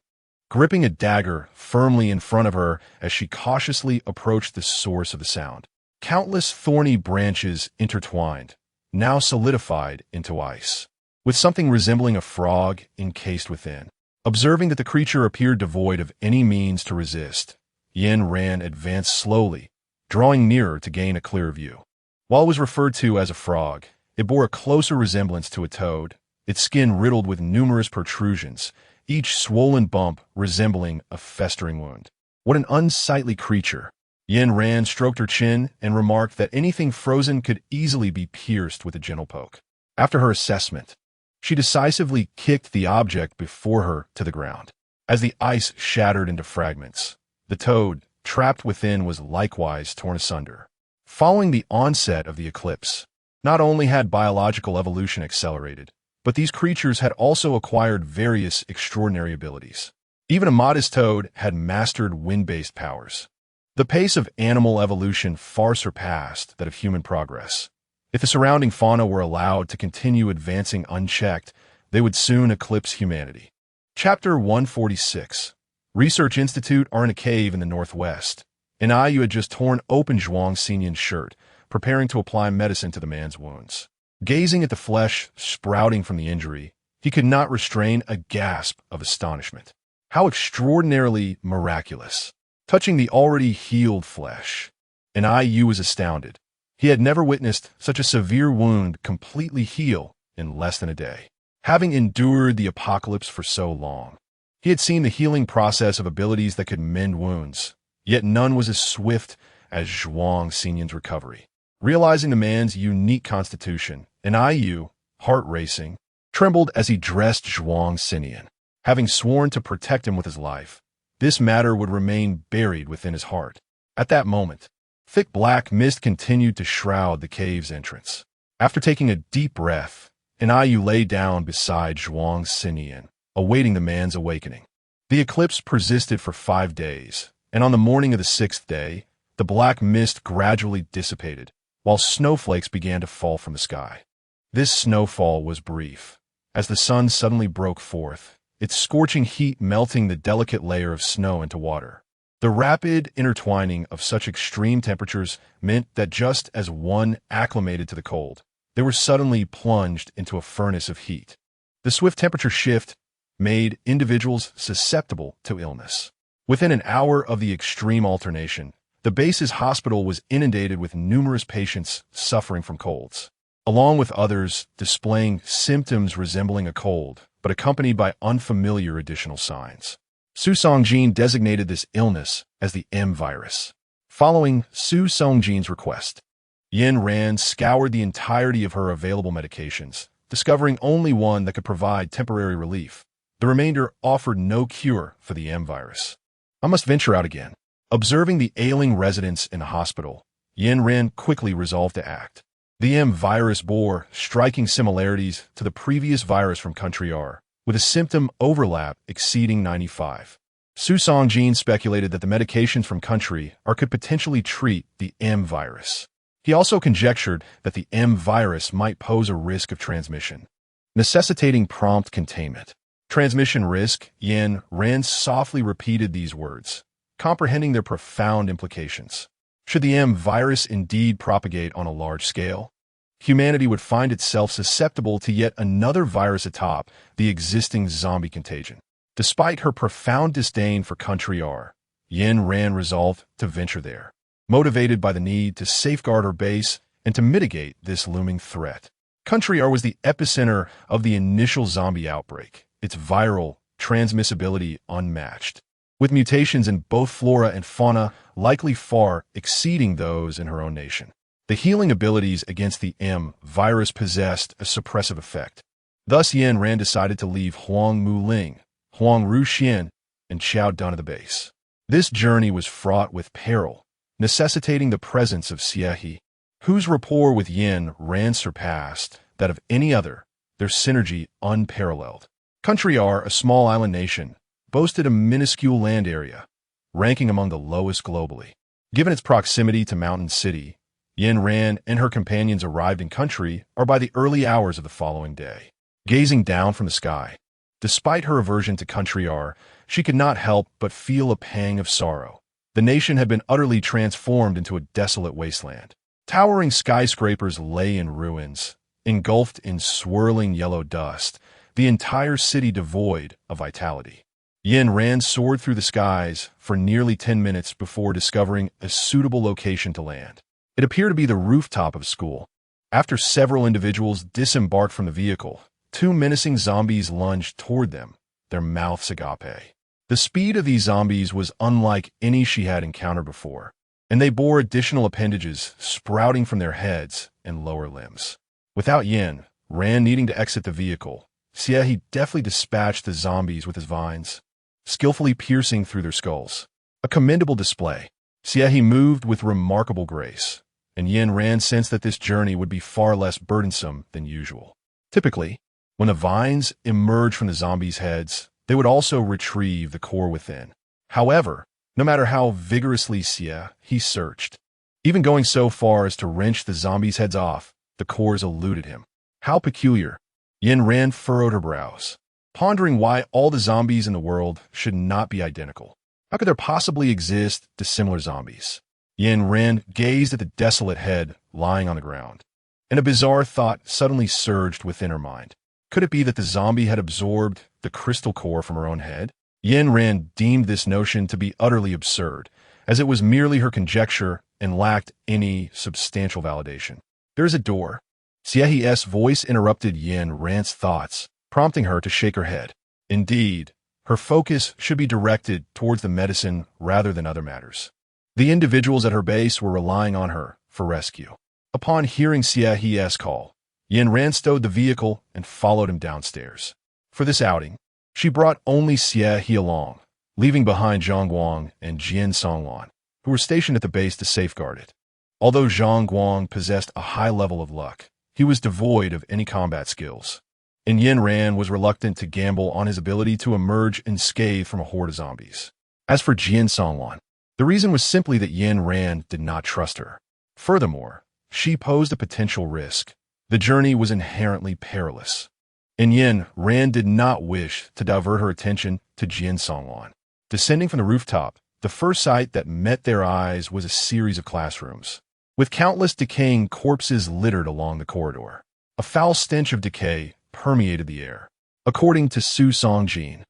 gripping a dagger firmly in front of her as she cautiously approached the source of the sound. Countless thorny branches intertwined, now solidified into ice, with something resembling a frog encased within. Observing that the creature appeared devoid of any means to resist, Yin Ran advanced slowly, drawing nearer to gain a clear view. While it was referred to as a frog, it bore a closer resemblance to a toad, its skin riddled with numerous protrusions, each swollen bump resembling a festering wound. What an unsightly creature! Yin Ran stroked her chin and remarked that anything frozen could easily be pierced with a gentle poke. After her assessment, she decisively kicked the object before her to the ground. As the ice shattered into fragments, the toad, trapped within, was likewise torn asunder. Following the onset of the eclipse, not only had biological evolution accelerated, but these creatures had also acquired various extraordinary abilities. Even a modest toad had mastered wind-based powers. The pace of animal evolution far surpassed that of human progress. If the surrounding fauna were allowed to continue advancing unchecked, they would soon eclipse humanity. Chapter 146. Research Institute are in a cave in the northwest. An Ayu had just torn open Zhuang Xinyan's shirt, preparing to apply medicine to the man's wounds. Gazing at the flesh sprouting from the injury, he could not restrain a gasp of astonishment. How extraordinarily miraculous! Touching the already healed flesh, an Ayu was astounded. He had never witnessed such a severe wound completely heal in less than a day. Having endured the apocalypse for so long, he had seen the healing process of abilities that could mend wounds, yet none was as swift as Zhuang Xinyan's recovery. Realizing the man's unique constitution, an Ayu, heart racing, trembled as he dressed Zhuang Xinyan. Having sworn to protect him with his life, this matter would remain buried within his heart. At that moment, thick black mist continued to shroud the cave's entrance. After taking a deep breath, an Ayu lay down beside Zhuang Xinyan, awaiting the man's awakening. The eclipse persisted for 5 days, and on the morning of the 6th day, the black mist gradually dissipated, while snowflakes began to fall from the sky. This snowfall was brief, as the sun suddenly broke forth, its scorching heat melting the delicate layer of snow into water. The rapid intertwining of such extreme temperatures meant that just as one acclimated to the cold, they were suddenly plunged into a furnace of heat. The swift temperature shift made individuals susceptible to illness. Within an hour of the extreme alternation, the base's hospital was inundated with numerous patients suffering from colds, along with others displaying symptoms resembling a cold, but accompanied by unfamiliar additional signs. Su Songjin designated this illness as the M virus. Following Su Songjin's request, Yin Ran scoured the entirety of her available medications, discovering only one that could provide temporary relief. The remainder offered no cure for the M virus. I must venture out again. Observing the ailing residents in the hospital, Yin Ran quickly resolved to act. The M virus bore striking similarities to the previous virus from Country R, with a symptom overlap exceeding 95. Su Songjin speculated that the medications from Country R could potentially treat the M virus. He also conjectured that the M virus might pose a risk of transmission, necessitating prompt containment. Transmission risk, Yin Ran softly repeated these words, comprehending their profound implications. Should the M virus indeed propagate on a large scale, humanity would find itself susceptible to yet another virus atop the existing zombie contagion. Despite her profound disdain for Country R, Yin Ran resolved to venture there, motivated by the need to safeguard her base and to mitigate this looming threat. Country R was the epicenter of the initial zombie outbreak, its viral transmissibility unmatched, with mutations in both flora and fauna likely far exceeding those in her own nation. The healing abilities against the M virus possessed a suppressive effect. Thus Yin Ran decided to leave Huang Muling, Huang Ruxian, and Xiao Dun at the base. This journey was fraught with peril, necessitating the presence of Xie, whose rapport with Yin Ran surpassed that of any other, their synergy unparalleled. Country R, a small island nation, boasted a minuscule land area, ranking among the lowest globally. Given its proximity to Mountain City, Yin Ran and her companions arrived in Country R by the early hours of the following day. Gazing down from the sky, despite her aversion to Country R, she could not help but feel a pang of sorrow. The nation had been utterly transformed into a desolate wasteland. Towering skyscrapers lay in ruins, engulfed in swirling yellow dust, the entire city devoid of vitality. Yin Ran soared through the skies for nearly 10 minutes before discovering a suitable location to land. It appeared to be the rooftop of a school. After several individuals disembarked from the vehicle, two menacing zombies lunged toward them, their mouths agape. The speed of these zombies was unlike any she had encountered before, and they bore additional appendages sprouting from their heads and lower limbs. Without Yin Ran needing to exit the vehicle, Xie deftly dispatched the zombies with his vines, skillfully piercing through their skulls. A commendable display. Xie moved with remarkable grace, and Yin Ran sensed that this journey would be far less burdensome than usual. Typically, when the vines emerged from the zombies' heads, they would also retrieve the core within. However, no matter how vigorously Xie searched, even going so far as to wrench the zombies' heads off, the cores eluded him. How peculiar. Yin Ran furrowed her brows, pondering why all the zombies in the world should not be identical. How could there possibly exist dissimilar zombies? Yin Ran gazed at the desolate head lying on the ground, and a bizarre thought suddenly surged within her mind. Could it be that the zombie had absorbed the crystal core from her own head? Yin Ran deemed this notion to be utterly absurd, as it was merely her conjecture and lacked any substantial validation. There is a door. Xie's voice interrupted Yin Ran's thoughts, prompting her to shake her head. Indeed, her focus should be directed towards the medicine rather than other matters. The individuals at her base were relying on her for rescue. Upon hearing Xie's call, Yin Ran stowed the vehicle and followed him downstairs. For this outing, she brought only Xie along, leaving behind Zhang Guang and Jian Songlan, who were stationed at the base to safeguard it. Although Zhang Guang possessed a high level of luck, he was devoid of any combat skills, and Yin Ran was reluctant to gamble on his ability to emerge unscathed from a horde of zombies. As for Jian Songlan, the reason was simply that Yin Ran did not trust her. Furthermore, she posed a potential risk. The journey was inherently perilous, and Yin Ran did not wish to divert her attention to Jian Songlan. Descending from the rooftop, the first sight that met their eyes was a series of classrooms, with countless decaying corpses littered along the corridor. A foul stench of decay permeated the air. According to Su Songjin,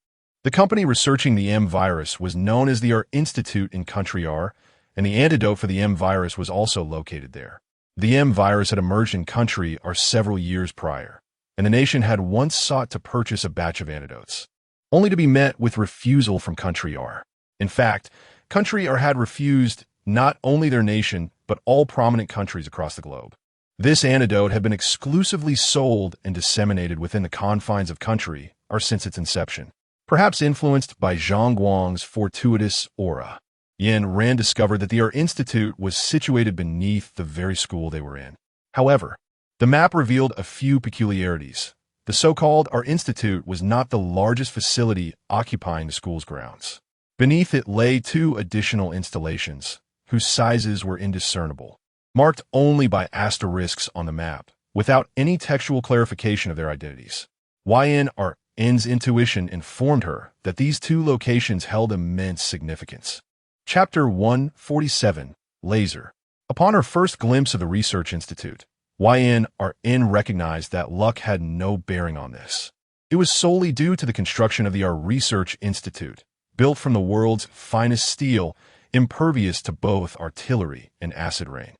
the company researching the M virus was known as the R Institute in Country R, and the antidote for the M virus was also located there. The M virus had emerged in Country R several years prior, and the nation had once sought to purchase a batch of antidotes, only to be met with refusal from Country R. In fact, Country R had refused not only their nation, but all prominent countries across the globe. This antidote had been exclusively sold and disseminated within the confines of Country R since its inception. Perhaps influenced by Zhang Guang's fortuitous aura, Yin Ran discovered that the R Institute was situated beneath the very school they were in. However, the map revealed a few peculiarities. The so-called R Institute was not the largest facility occupying the school's grounds. Beneath it lay two additional installations, whose sizes were indiscernible, marked only by asterisks on the map, without any textual clarification of their identities. YN's intuition informed her that these two locations held immense significance. Chapter 147, Laser. Upon her first glimpse of the Research Institute, YN recognized that luck had no bearing on this. It was solely due to the construction of the R Research Institute, built from the world's finest steel, impervious to both artillery and acid rain.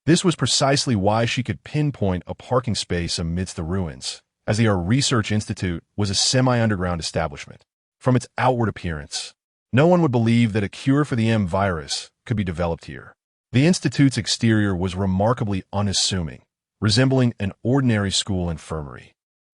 This was precisely why she could pinpoint a parking space amidst the ruins, as the R Research Institute was a semi-underground establishment. From its outward appearance, no one would believe that a cure for the M virus could be developed here. The Institute's exterior was remarkably unassuming, resembling an ordinary school infirmary,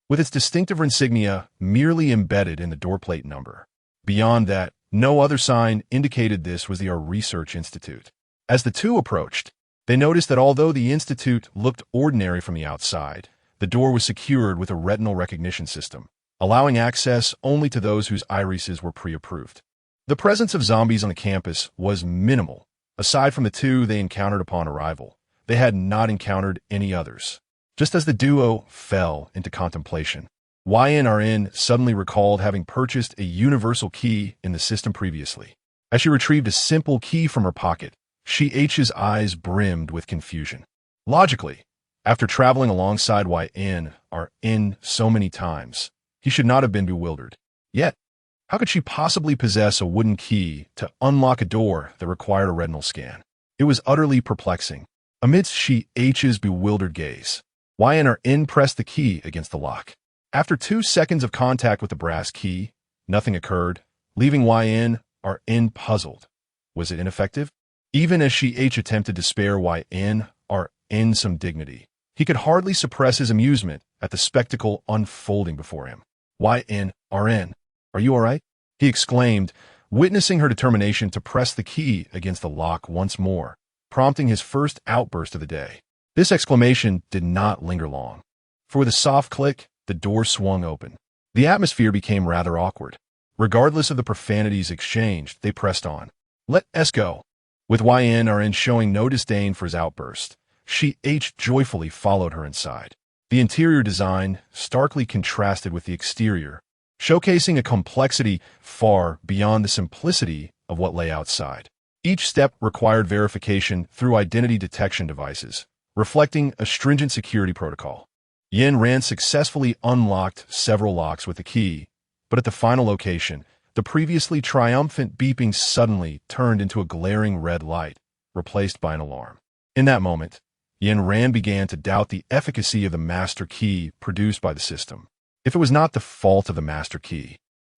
with its distinctive insignia merely embedded in the doorplate number. Beyond that, no other sign indicated this was the R Research Institute. As the two approached, they noticed that although the Institute looked ordinary from the outside, the door was secured with a retinal recognition system, allowing access only to those whose irises were pre-approved. The presence of zombies on the campus was minimal. Aside from the two they encountered upon arrival, they had not encountered any others. Just as the duo fell into contemplation, YNRN suddenly recalled having purchased a universal key in the system previously. As she retrieved a simple key from her pocket, H's eyes brimmed with confusion. Logically, after traveling alongside YNRN so many times, he should not have been bewildered. Yet, how could she possibly possess a wooden key to unlock a door that required a retinal scan? It was utterly perplexing. Amidst H's bewildered gaze, YNRN pressed the key against the lock. After 2 seconds of contact with the brass key, nothing occurred, leaving YNRN puzzled. Was it ineffective? Even as H attempted to spare YNRN some dignity, he could hardly suppress his amusement at the spectacle unfolding before him. YNRN, are you all right? He exclaimed, witnessing her determination to press the key against the lock once more, prompting his first outburst of the day. This exclamation did not linger long, for with a soft click, the door swung open. The atmosphere became rather awkward. Regardless of the profanities exchanged, they pressed on. Let's go. With YNRN showing no disdain for his outburst, H joyfully followed her inside. The interior design starkly contrasted with the exterior, showcasing a complexity far beyond the simplicity of what lay outside. Each step required verification through identity detection devices, reflecting a stringent security protocol. Yin Ran successfully unlocked several locks with the key, but at the final location, the previously triumphant beeping suddenly turned into a glaring red light, replaced by an alarm. In that moment, Yin Ran began to doubt the efficacy of the master key produced by the system. If it was not the fault of the master key,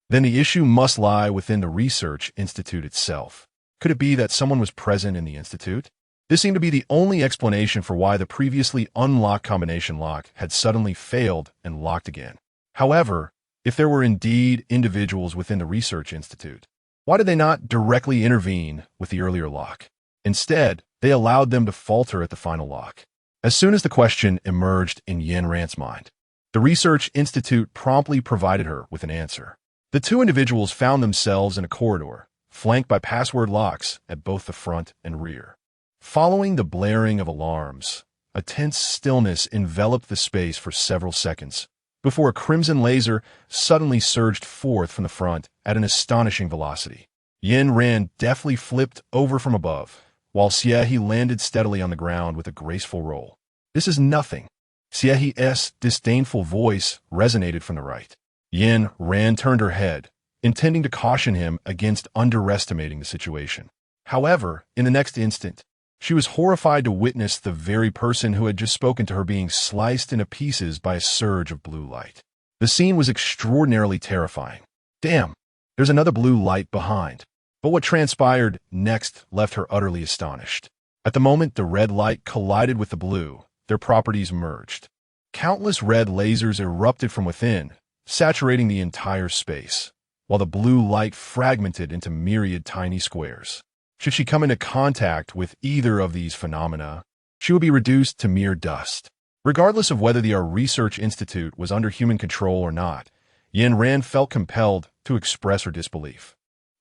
then the issue must lie within the Research Institute itself. Could it be that someone was present in the Institute? This seemed to be the only explanation for why the previously unlocked combination lock had suddenly failed and locked again. However, if there were indeed individuals within the Research Institute, why did they not directly intervene with the earlier lock? Instead, they allowed them to falter at the final lock. As soon as the question emerged in Yin Ran's mind, the Research Institute promptly provided her with an answer. The two individuals found themselves in a corridor, flanked by password locks at both the front and rear. Following the blaring of alarms, a tense stillness enveloped the space for several seconds, before a crimson laser suddenly surged forth from the front at an astonishing velocity. Yin Ran deftly flipped over from above, while Xiehe landed steadily on the ground with a graceful roll. This is nothing. Xiehe's disdainful voice resonated from the right. Yin Ran turned her head, intending to caution him against underestimating the situation. However, in the next instant, she was horrified to witness the very person who had just spoken to her being sliced into pieces by a surge of blue light. The scene was extraordinarily terrifying. Damn, there's another blue light behind. But what transpired next left her utterly astonished. At the moment the red light collided with the blue, their properties merged. Countless red lasers erupted from within, saturating the entire space, while the blue light fragmented into myriad tiny squares. Should she come into contact with either of these phenomena, she would be reduced to mere dust. Regardless of whether the Research Institute was under human control or not, Yin Ran felt compelled to express her disbelief.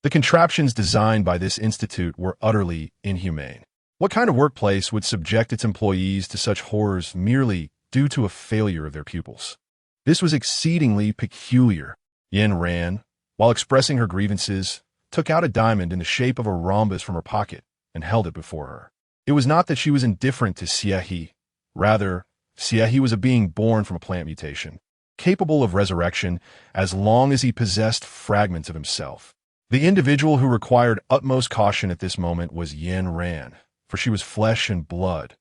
The contraptions designed by this institute were utterly inhumane. What kind of workplace would subject its employees to such horrors merely due to a failure of their pupils? This was exceedingly peculiar. Yin Ran, while expressing her grievances, took out a diamond in the shape of a rhombus from her pocket and held it before her. It was not that she was indifferent to Xie. Rather, Xie was a being born from a plant mutation, capable of resurrection as long as he possessed fragments of himself. The individual who required utmost caution at this moment was Yin Ran, for she was flesh and blood.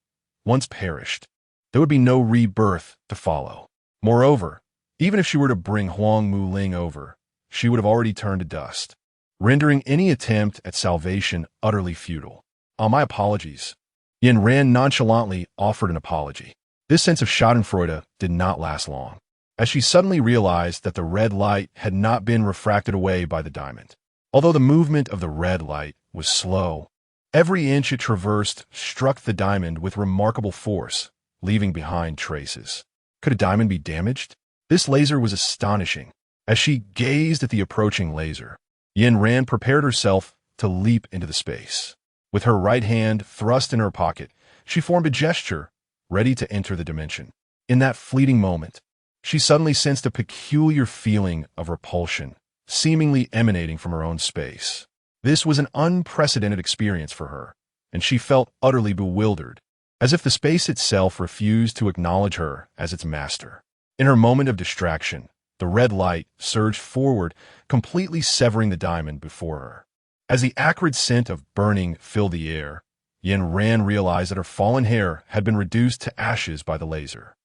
Once perished, there would be no rebirth to follow. Moreover, even if she were to bring Huang Muling over, she would have already turned to dust, rendering any attempt at salvation utterly futile. My apologies. Yin Ran nonchalantly offered an apology. This sense of schadenfreude did not last long, as she suddenly realized that the red light had not been refracted away by the diamond. Although the movement of the red light was slow, every inch it traversed struck the diamond with remarkable force, leaving behind traces. Could a diamond be damaged? This laser was astonishing. As she gazed at the approaching laser, Yin Ran prepared herself to leap into the space. With her right hand thrust in her pocket, she formed a gesture, ready to enter the dimension. In that fleeting moment, she suddenly sensed a peculiar feeling of repulsion, seemingly emanating from her own space. This was an unprecedented experience for her, and she felt utterly bewildered, as if the space itself refused to acknowledge her as its master. In her moment of distraction, the red light surged forward, completely severing the diamond before her. As the acrid scent of burning filled the air, Yin Ran realized that her fallen hair had been reduced to ashes by the laser.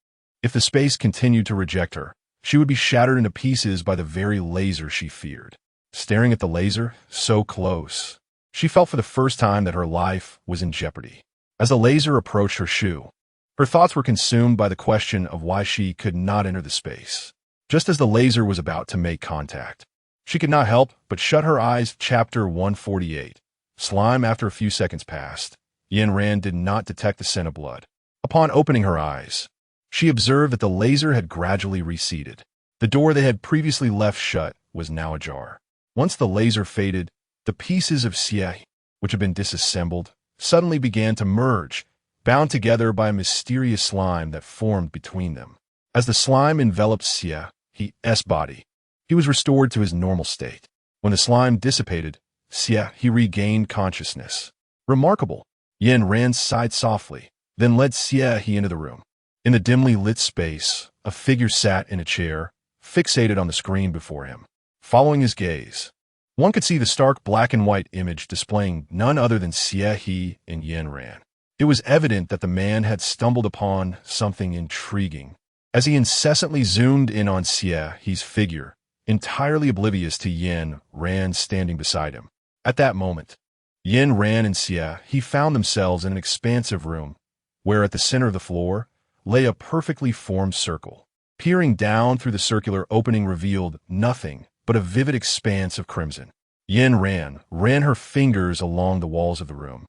If the space continued to reject her, she would be shattered into pieces by the very laser she feared. Staring at the laser, so close, she felt for the first time that her life was in jeopardy. As the laser approached her shoe, her thoughts were consumed by the question of why she could not enter the space. Just as the laser was about to make contact, she could not help but shut her eyes. Chapter 148. Slime. After a few seconds passed, Yin Ran did not detect the scent of blood. Upon opening her eyes, she observed that the laser had gradually receded. The door they had previously left shut was now ajar. Once the laser faded, the pieces of Xie, which had been disassembled, suddenly began to merge, bound together by a mysterious slime that formed between them. As the slime enveloped Xie's body, he was restored to his normal state. When the slime dissipated, he regained consciousness. Remarkable. Yin Ran sighed softly, then led Xie into the room. In the dimly lit space, a figure sat in a chair, fixated on the screen before him. Following his gaze, one could see the stark black and white image displaying none other than Xie and Yin Ran. It was evident that the man had stumbled upon something intriguing. As he incessantly zoomed in on Xie's figure, entirely oblivious to Yin Ran standing beside him. At that moment, Yin Ran and Xie found themselves in an expansive room, where at the center of the floor lay a perfectly formed circle. Peering down through the circular opening revealed nothing but a vivid expanse of crimson. Yin ran her fingers along the walls of the room,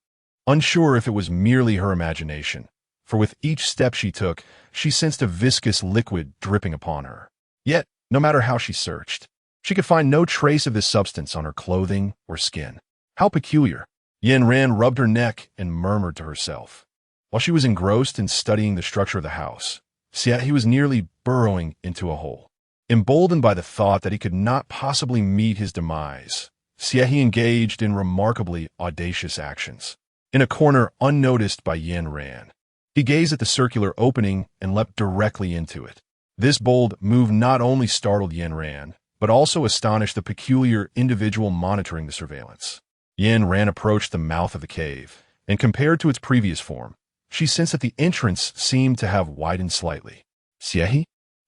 unsure if it was merely her imagination, for with each step she took, she sensed a viscous liquid dripping upon her. Yet, no matter how she searched, she could find no trace of this substance on her clothing or skin. How peculiar. Yin Ran rubbed her neck and murmured to herself. While she was engrossed in studying the structure of the house, Xie was nearly burrowing into a hole. Emboldened by the thought that he could not possibly meet his demise, Xie engaged in remarkably audacious actions. In a corner unnoticed by Yin Ran, he gazed at the circular opening and leapt directly into it. This bold move not only startled Yin Ran, but also astonished the peculiar individual monitoring the surveillance. Yin Ran approached the mouth of the cave, and compared to its previous form, she sensed that the entrance seemed to have widened slightly. Xiehe?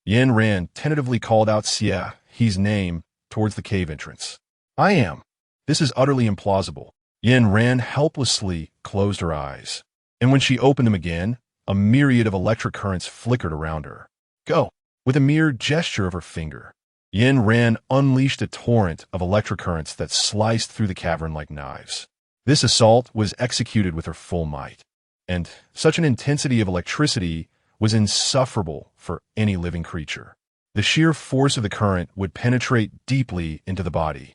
Yin Ran tentatively called out Xiehe's name towards the cave entrance. I am. This is utterly implausible. Yin Ran helplessly closed her eyes, and when she opened them again, a myriad of electric currents flickered around her. Go! With a mere gesture of her finger, Yin Ran unleashed a torrent of electric currents that sliced through the cavern like knives. This assault was executed with her full might, and such an intensity of electricity was insufferable for any living creature. The sheer force of the current would penetrate deeply into the body,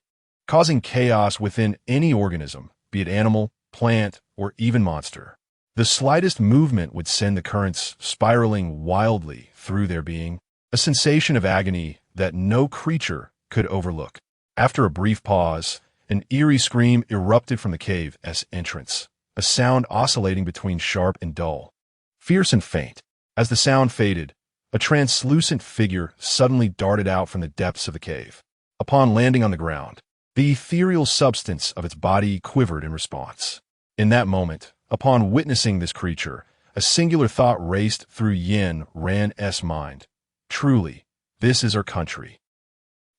causing chaos within any organism, be it animal, plant, or even monster. The slightest movement would send the currents spiraling wildly through their being, a sensation of agony that no creature could overlook. After a brief pause, an eerie scream erupted from the cave's entrance, a sound oscillating between sharp and dull, fierce and faint. As the sound faded, a translucent figure suddenly darted out from the depths of the cave. Upon landing on the ground, the ethereal substance of its body quivered in response. In that moment, upon witnessing this creature, a singular thought raced through Yin Ran's mind. Truly, this is our country.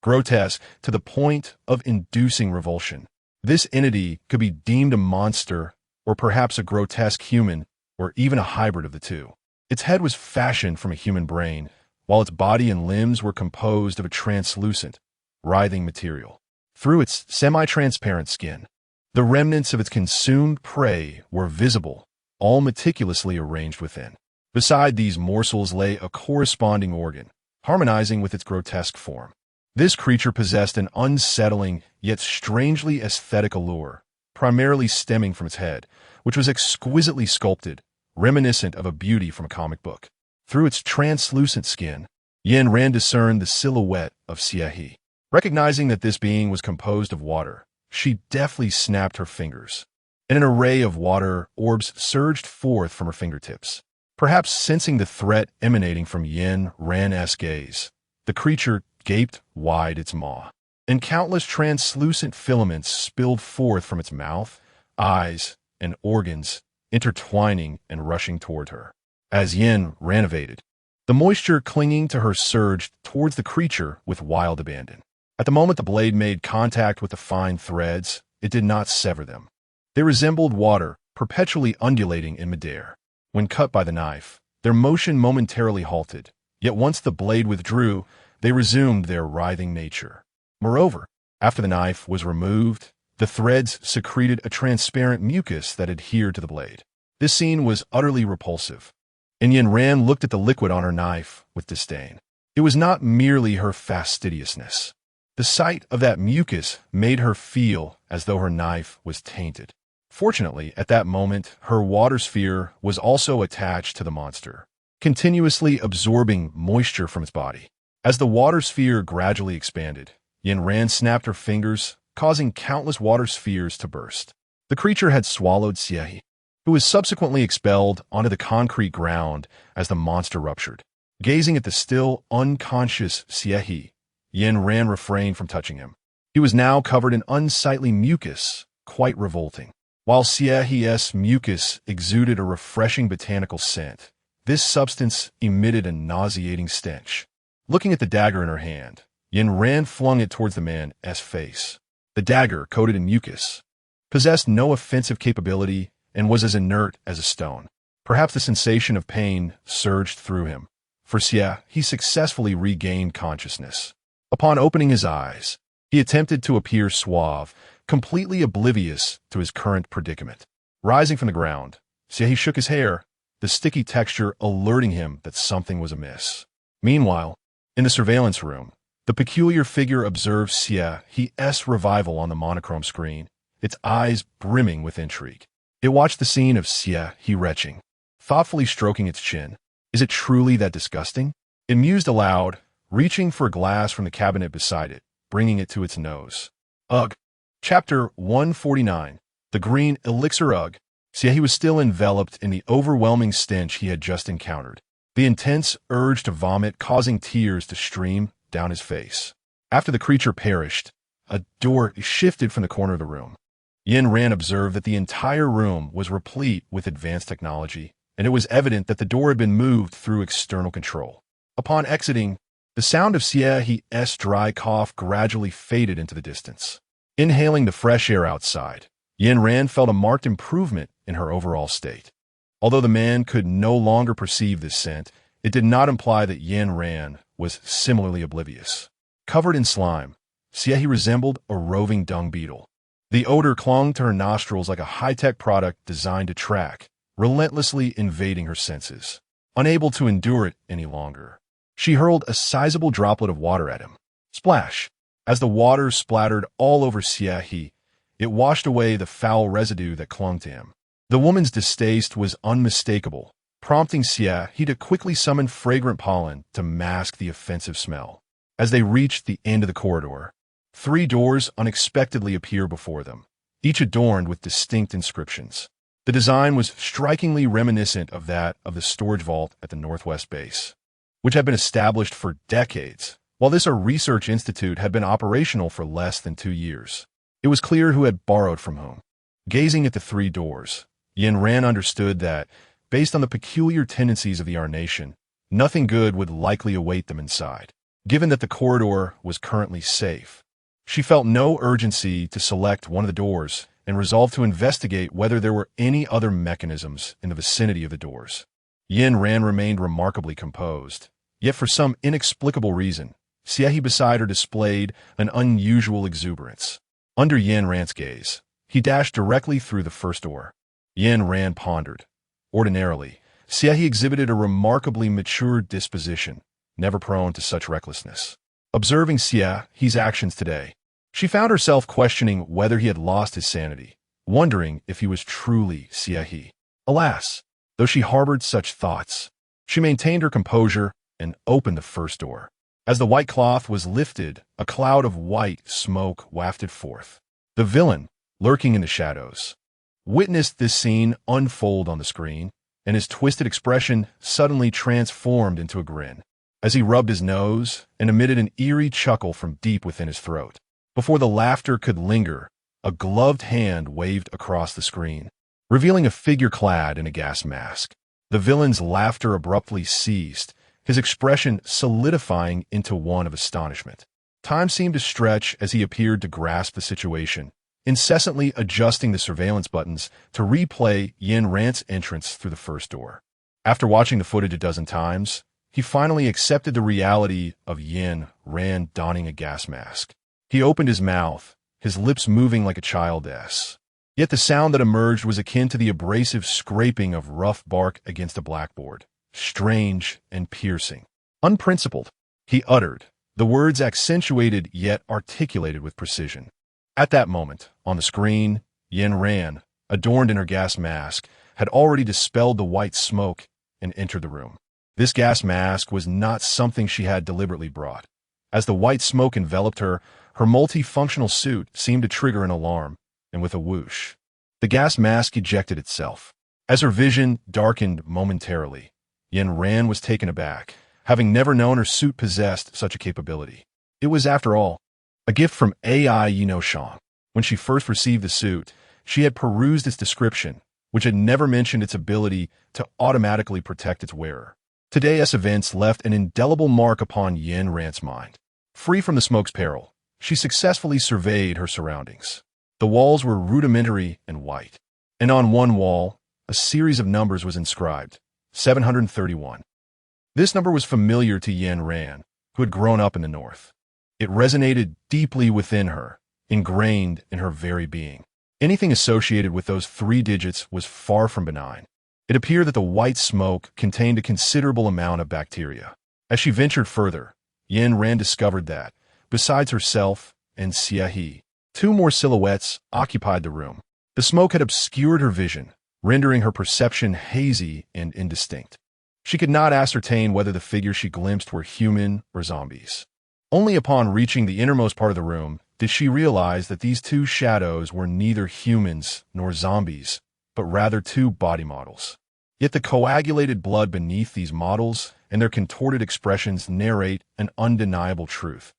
Grotesque to the point of inducing revulsion, this entity could be deemed a monster, or perhaps a grotesque human, or even a hybrid of the two. Its head was fashioned from a human brain, while its body and limbs were composed of a translucent, writhing material. Through its semi-transparent skin, the remnants of its consumed prey were visible, all meticulously arranged within. Beside these morsels lay a corresponding organ, harmonizing with its grotesque form. This creature possessed an unsettling yet strangely aesthetic allure, primarily stemming from its head, which was exquisitely sculpted, reminiscent of a beauty from a comic book. Through its translucent skin, Yin Ran discerned the silhouette of Xiehe. Recognizing that this being was composed of water, she deftly snapped her fingers, and an array of water orbs surged forth from her fingertips. Perhaps sensing the threat emanating from Yin Ran's gaze, the creature gaped wide its maw, and countless translucent filaments spilled forth from its mouth, eyes, and organs, intertwining and rushing toward her. As Yin Ran evaded, the moisture clinging to her surged towards the creature with wild abandon. At the moment the blade made contact with the fine threads, it did not sever them. They resembled water, perpetually undulating in midair. When cut by the knife, their motion momentarily halted, yet once the blade withdrew, they resumed their writhing nature. Moreover, after the knife was removed, the threads secreted a transparent mucus that adhered to the blade. This scene was utterly repulsive, and Yin Ran looked at the liquid on her knife with disdain. It was not merely her fastidiousness. The sight of that mucus made her feel as though her knife was tainted. Fortunately, at that moment, her water sphere was also attached to the monster, continuously absorbing moisture from its body. As the water sphere gradually expanded, Yin Ran snapped her fingers, causing countless water spheres to burst. The creature had swallowed Xiehe, who was subsequently expelled onto the concrete ground as the monster ruptured. Gazing at the still unconscious Xiehe, Yin Ran refrained from touching him. He was now covered in unsightly mucus, quite revolting. While Xiehe's mucus exuded a refreshing botanical scent, this substance emitted a nauseating stench. Looking at the dagger in her hand, Yin Ran flung it towards the man's face. The dagger, coated in mucus, possessed no offensive capability and was as inert as a stone. Perhaps the sensation of pain surged through him. For Xiehe, he successfully regained consciousness. Upon opening his eyes, he attempted to appear suave, completely oblivious to his current predicament. Rising from the ground, Xiehe shook his hair, the sticky texture alerting him that something was amiss. Meanwhile, in the surveillance room, the peculiar figure observed Xiehe's revival on the monochrome screen, its eyes brimming with intrigue. It watched the scene of Xiehe retching, thoughtfully stroking its chin. Is it truly that disgusting? It mused aloud, reaching for a glass from the cabinet beside it, bringing it to its nose. Ugh. Chapter 149. The Green Elixir. Ugh. Xiehe was still enveloped in the overwhelming stench he had just encountered. the intense urge to vomit causing tears to stream down his face. After the creature perished, a door shifted from the corner of the room. Yin Ran observed that the entire room was replete with advanced technology, and it was evident that the door had been moved through external control. Upon exiting, the sound of Xie's dry cough gradually faded into the distance. Inhaling the fresh air outside, Yin Ran felt a marked improvement in her overall state. Although the man could no longer perceive this scent, it did not imply that Yin Ran was similarly oblivious. Covered in slime, Xie resembled a roving dung beetle. The odor clung to her nostrils like a high-tech product designed to track, relentlessly invading her senses. Unable to endure it any longer, she hurled a sizable droplet of water at him. Splash! As the water splattered all over Xie, it washed away the foul residue that clung to him. The woman's distaste was unmistakable, prompting Xie to quickly summon fragrant pollen to mask the offensive smell. As they reached the end of the corridor, 3 doors unexpectedly appeared before them, each adorned with distinct inscriptions. The design was strikingly reminiscent of that of the storage vault at the Northwest Base, which had been established for decades, while this research institute had been operational for less than 2 years. It was clear who had borrowed from whom. Gazing at the 3 doors, Yin Ran understood that, based on the peculiar tendencies of the Nation, nothing good would likely await them inside. Given that the corridor was currently safe, she felt no urgency to select one of the doors and resolved to investigate whether there were any other mechanisms in the vicinity of the doors. Yin Ran remained remarkably composed, yet for some inexplicable reason, Xie beside her displayed an unusual exuberance. Under Yin Ran's gaze, he dashed directly through the first door. Yin Ran pondered. Ordinarily, Xie exhibited a remarkably mature disposition, never prone to such recklessness. Observing Xie's actions today, she found herself questioning whether he had lost his sanity, wondering if he was truly Xie. Alas, though she harbored such thoughts, she maintained her composure and opened the first door. As the white cloth was lifted, a cloud of white smoke wafted forth. The villain, lurking in the shadows, witnessed this scene unfold on the screen, and his twisted expression suddenly transformed into a grin, as he rubbed his nose and emitted an eerie chuckle from deep within his throat. Before the laughter could linger, a gloved hand waved across the screen, revealing a figure clad in a gas mask. The villain's laughter abruptly ceased, his expression solidifying into one of astonishment. Time seemed to stretch as he appeared to grasp the situation, incessantly adjusting the surveillance buttons to replay Yin Ran's entrance through the first door. After watching the footage a dozen times, he finally accepted the reality of Yin Ran donning a gas mask. He opened his mouth, his lips moving like a child's. Yet the sound that emerged was akin to the abrasive scraping of rough bark against a blackboard, strange and piercing. Unprincipled, he uttered, the words accentuated yet articulated with precision. At that moment, on the screen, Yin Ran, adorned in her gas mask, had already dispelled the white smoke and entered the room. This gas mask was not something she had deliberately brought. As the white smoke enveloped her, her multifunctional suit seemed to trigger an alarm, and with a whoosh, the gas mask ejected itself. As her vision darkened momentarily, Yin Ran was taken aback, having never known her suit possessed such a capability. It was, after all, a gift from AI Shang. When she first received the suit, she had perused its description, which had never mentioned its ability to automatically protect its wearer. Today's events left an indelible mark upon Yin Ran's mind. Free from the smoke's peril, she successfully surveyed her surroundings. The walls were rudimentary and white, and on one wall, a series of numbers was inscribed, 731. This number was familiar to Yin Ran, who had grown up in the north. It resonated deeply within her, ingrained in her very being. Anything associated with those 3 digits was far from benign. It appeared that the white smoke contained a considerable amount of bacteria. As she ventured further, Yin Ran discovered that, besides herself and Xie, 2 more silhouettes occupied the room. The smoke had obscured her vision, rendering her perception hazy and indistinct. She could not ascertain whether the figures she glimpsed were human or zombies. Only upon reaching the innermost part of the room did she realize that these 2 shadows were neither humans nor zombies, but rather 2 body models. Yet the coagulated blood beneath these models and their contorted expressions narrate an undeniable truth.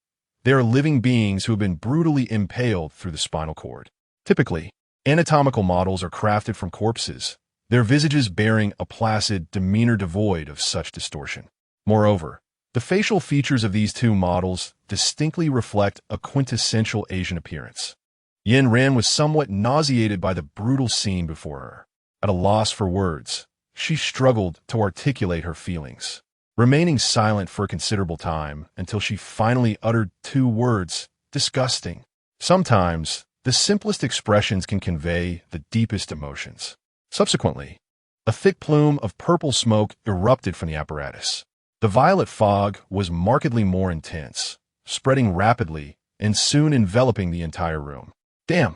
They are living beings who have been brutally impaled through the spinal cord. Typically, anatomical models are crafted from corpses, their visages bearing a placid demeanor devoid of such distortion. Moreover, the facial features of these two models distinctly reflect a quintessential Asian appearance. Yin Ran was somewhat nauseated by the brutal scene before her. At a loss for words, she struggled to articulate her feelings, remaining silent for a considerable time until she finally uttered two words, disgusting. Sometimes, the simplest expressions can convey the deepest emotions. Subsequently, a thick plume of purple smoke erupted from the apparatus. The violet fog was markedly more intense, spreading rapidly and soon enveloping the entire room. Damn!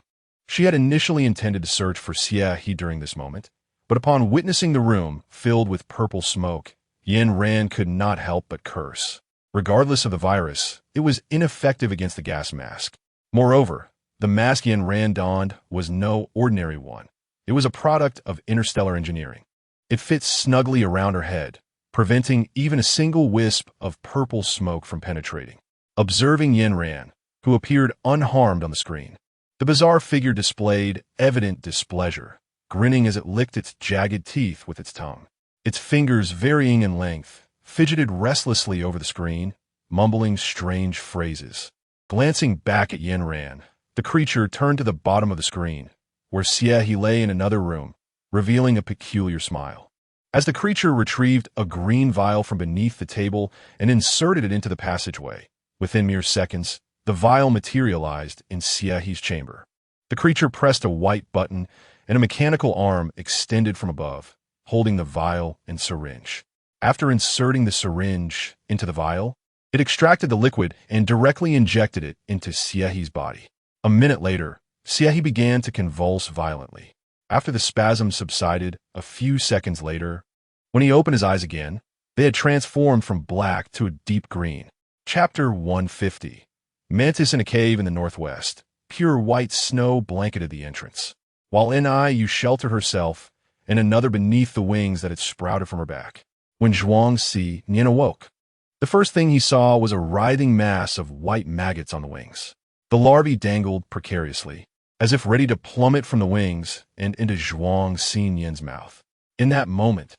She had initially intended to search for Xie during this moment, but upon witnessing the room filled with purple smoke, Yin Ran could not help but curse. Regardless of the virus, it was ineffective against the gas mask. Moreover, the mask Yin Ran donned was no ordinary one. It was a product of interstellar engineering. It fit snugly around her head, preventing even a single wisp of purple smoke from penetrating. Observing Yin Ran, who appeared unharmed on the screen, the bizarre figure displayed evident displeasure, grinning as it licked its jagged teeth with its tongue. Its fingers, varying in length, fidgeted restlessly over the screen, mumbling strange phrases. Glancing back at Yin Ran, the creature turned to the bottom of the screen, where Xie lay in another room, revealing a peculiar smile. As the creature retrieved a green vial from beneath the table and inserted it into the passageway, within mere seconds, the vial materialized in Xie's chamber. The creature pressed a white button, and a mechanical arm extended from above, holding the vial and syringe. After inserting the syringe into the vial, it extracted the liquid and directly injected it into Xie's body. A minute later, Xie began to convulse violently. After the spasm subsided, a few seconds later, when he opened his eyes again, they had transformed from black to a deep green. Chapter 150. Mantis in a cave in the northwest. Pure white snow blanketed the entrance, while Ni sheltered herself and another beneath the wings that had sprouted from her back. When Zhuang Si Nian awoke, the first thing he saw was a writhing mass of white maggots on the wings. The larvae dangled precariously, as if ready to plummet from the wings and into Zhuang Xinyan's mouth. In that moment,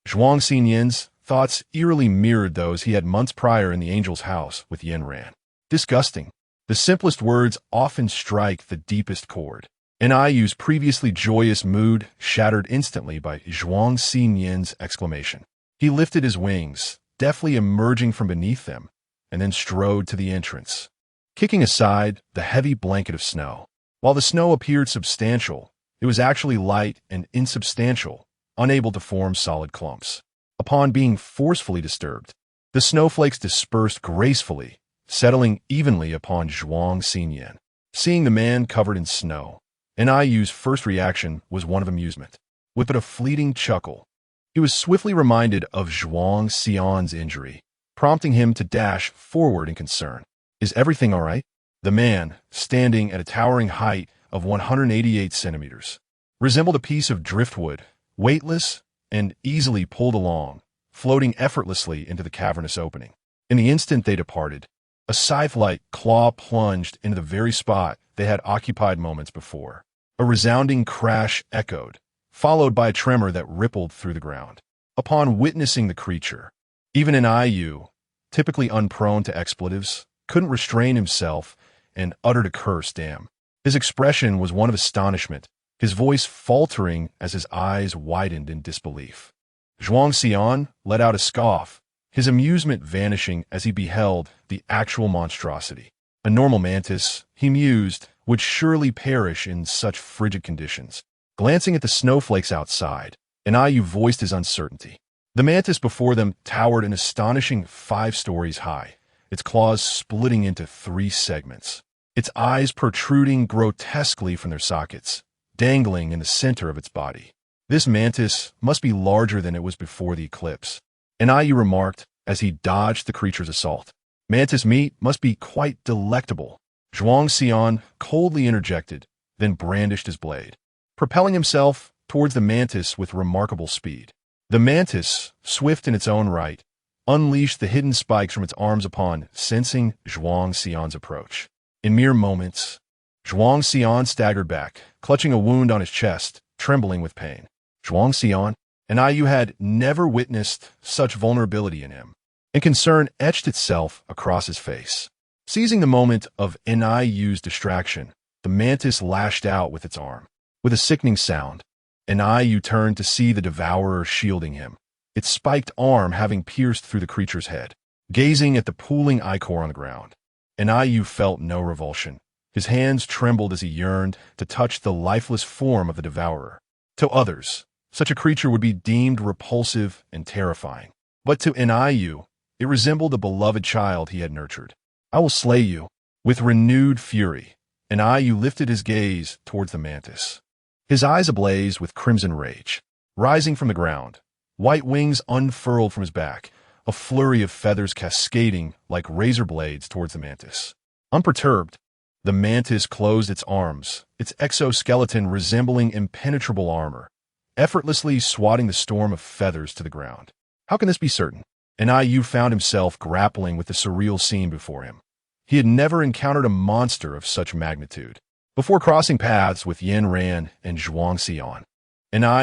Zhuang Xinyan's thoughts eerily mirrored those he had months prior in the angel's house with Yin Ran. Disgusting. The simplest words often strike the deepest chord. Ni's previously joyous mood shattered instantly by Zhuang Xinyan's exclamation. He lifted his wings, deftly emerging from beneath them, and then strode to the entrance, kicking aside the heavy blanket of snow. While the snow appeared substantial, it was actually light and insubstantial, unable to form solid clumps. Upon being forcefully disturbed, the snowflakes dispersed gracefully, settling evenly upon Zhuang Xinyan. Seeing the man covered in snow, Ni's first reaction was one of amusement. With but a fleeting chuckle, he was swiftly reminded of Zhuang Xian's injury, prompting him to dash forward in concern. Is everything all right? The man, standing at a towering height of 188 centimeters, resembled a piece of driftwood, weightless and easily pulled along, floating effortlessly into the cavernous opening. In the instant they departed, a scythe-like claw plunged into the very spot they had occupied moments before. A resounding crash echoed, followed by a tremor that rippled through the ground. Upon witnessing the creature, even an IU, typically unprone to expletives, couldn't restrain himself and uttered a curse. Damn. His expression was one of astonishment, his voice faltering as his eyes widened in disbelief. Zhuang Xian let out a scoff, his amusement vanishing as he beheld the actual monstrosity. A normal mantis, he mused, would surely perish in such frigid conditions. Glancing at the snowflakes outside, Niu voiced his uncertainty. The mantis before them towered an astonishing 5 stories high, its claws splitting into 3 segments, its eyes protruding grotesquely from their sockets, dangling in the center of its body. This mantis must be larger than it was before the eclipse, Niu remarked as he dodged the creature's assault. Mantis meat must be quite delectable. Zhuang Xian coldly interjected, then brandished his blade, propelling himself towards the mantis with remarkable speed. The mantis, swift in its own right, unleashed the hidden spikes from its arms upon sensing Zhuang Xian's approach. In mere moments, Zhuang Xian staggered back, clutching a wound on his chest, trembling with pain. Zhuang Xian, and Yu had never witnessed such vulnerability in him, and concern etched itself across his face. Seizing the moment of Yu's distraction, the mantis lashed out with its arm. With a sickening sound, Yu turned to see the devourer shielding him, its spiked arm having pierced through the creature's head. Gazing at the pooling ichor on the ground, Yu felt no revulsion. His hands trembled as he yearned to touch the lifeless form of the devourer. To others, such a creature would be deemed repulsive and terrifying. But to Yu, it resembled a beloved child he had nurtured. "I will slay you." With renewed fury, Yu lifted his gaze towards the mantis, his eyes ablaze with crimson rage. Rising from the ground, white wings unfurled from his back, a flurry of feathers cascading like razor blades towards the mantis. Unperturbed, the mantis closed its arms, its exoskeleton resembling impenetrable armor, effortlessly swatting the storm of feathers to the ground. How can this be certain? Yu found himself grappling with the surreal scene before him. He had never encountered a monster of such magnitude. Before crossing paths with Yin Ran and Zhuang Xian,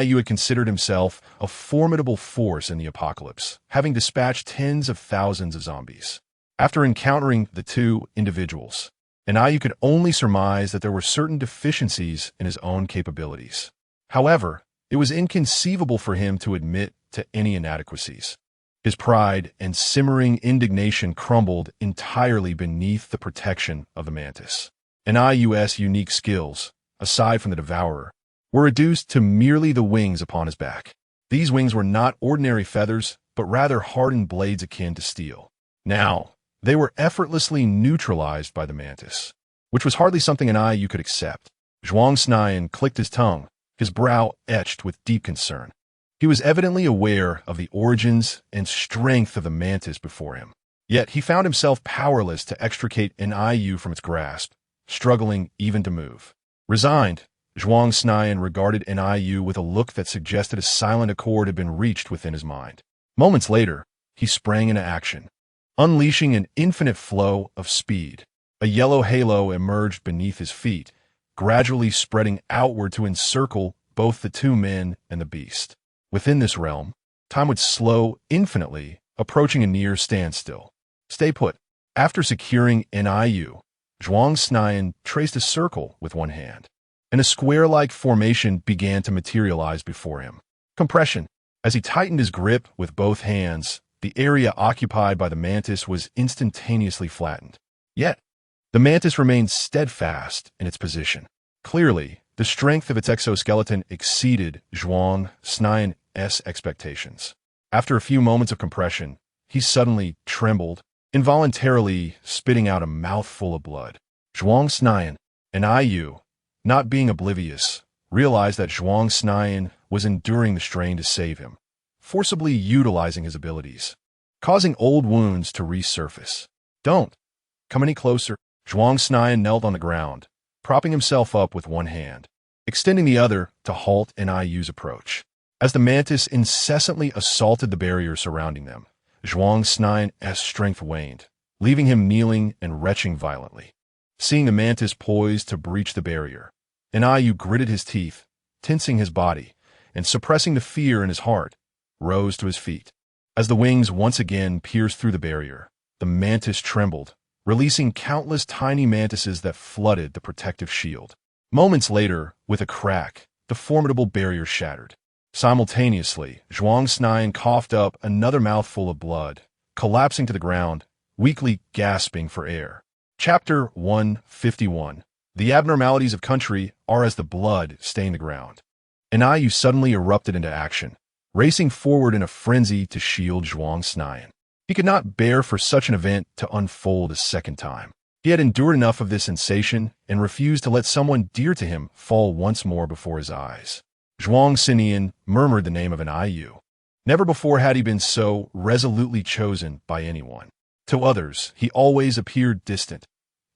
Yu had considered himself a formidable force in the apocalypse, having dispatched tens of thousands of zombies. After encountering the two individuals, Yu could only surmise that there were certain deficiencies in his own capabilities. However, it was inconceivable for him to admit to any inadequacies. His pride and simmering indignation crumbled entirely beneath the protection of the mantis. Yu's unique skills, aside from the devourer, were reduced to merely the wings upon his back. These wings were not ordinary feathers, but rather hardened blades akin to steel. Now, they were effortlessly neutralized by the mantis, which was hardly something Yu could accept. Zhuang Xian clicked his tongue, his brow etched with deep concern. He was evidently aware of the origins and strength of the mantis before him. Yet he found himself powerless to extricate Yu from its grasp, struggling even to move. Resigned, Zhuang Xian regarded Yu with a look that suggested a silent accord had been reached within his mind. Moments later, he sprang into action, unleashing an infinite flow of speed. A yellow halo emerged beneath his feet, gradually spreading outward to encircle both the two men and the beast. Within this realm, time would slow infinitely, approaching a near standstill. Stay put. After securing Yu, Zhuang Xian traced a circle with one hand, and a square-like formation began to materialize before him. Compression. As he tightened his grip with both hands, the area occupied by the mantis was instantaneously flattened. Yet, the mantis remained steadfast in its position. Clearly, the strength of its exoskeleton exceeded Zhuang Xian's expectations. After a few moments of compression, he suddenly trembled, involuntarily spitting out a mouthful of blood. Zhuang Xian and Yu, not being oblivious, realized that Zhuang Xian was enduring the strain to save him, forcibly utilizing his abilities, causing old wounds to resurface. "Don't come any closer." Zhuang Xian knelt on the ground, propping himself up with one hand, extending the other to halt Yu's approach. As the mantis incessantly assaulted the barrier surrounding them, Zhuang Xian's strength waned, leaving him kneeling and retching violently. Seeing the mantis poised to breach the barrier, Yu gritted his teeth, tensing his body, and suppressing the fear in his heart, rose to his feet. As the wings once again pierced through the barrier, the mantis trembled, releasing countless tiny mantises that flooded the protective shield. Moments later, with a crack, the formidable barrier shattered. Simultaneously, Zhuang Xian coughed up another mouthful of blood, collapsing to the ground, weakly gasping for air. Chapter 151. The abnormalities of country are as the blood stain the ground. Yu suddenly erupted into action, racing forward in a frenzy to shield Zhuang Xian. He could not bear for such an event to unfold a second time. He had endured enough of this sensation and refused to let someone dear to him fall once more before his eyes. Zhuang Xian murmured the name of Yu. Never before had he been so resolutely chosen by anyone. To others, he always appeared distant,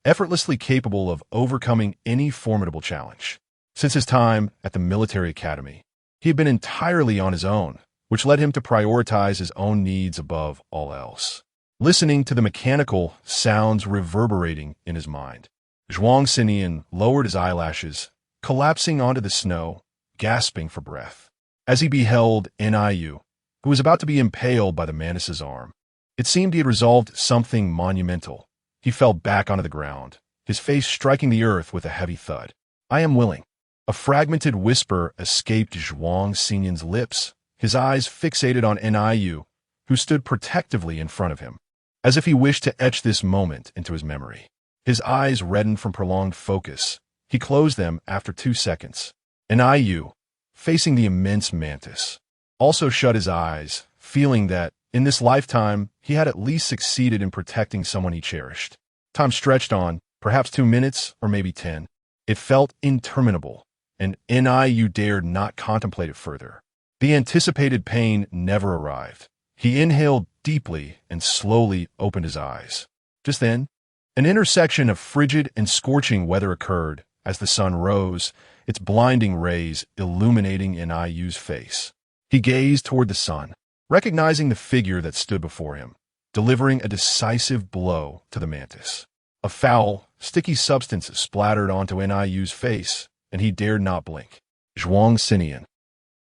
effortlessly capable of overcoming any formidable challenge. Since his time at the military academy, he had been entirely on his own, which led him to prioritize his own needs above all else. Listening to the mechanical sounds reverberating in his mind, Zhuang Xinyan lowered his eyelashes, collapsing onto the snow, gasping for breath. As he beheld Niu, who was about to be impaled by the mantis's arm, it seemed he had resolved something monumental. He fell back onto the ground, his face striking the earth with a heavy thud. "I am willing." A fragmented whisper escaped Zhuang Xinyan's lips, his eyes fixated on Niu, who stood protectively in front of him, as if he wished to etch this moment into his memory. His eyes reddened from prolonged focus. He closed them after 2 seconds. Niu, facing the immense mantis, also shut his eyes, feeling that, in this lifetime, he had at least succeeded in protecting someone he cherished. Time stretched on, perhaps 2 minutes or maybe 10. It felt interminable, and Niu dared not contemplate it further. The anticipated pain never arrived. He inhaled deeply and slowly opened his eyes. Just then, an intersection of frigid and scorching weather occurred as the sun rose, its blinding rays illuminating Niu's face. He gazed toward the sun, recognizing the figure that stood before him, delivering a decisive blow to the mantis. A foul, sticky substance splattered onto Niu's face, and he dared not blink. Zhuang Xinyan.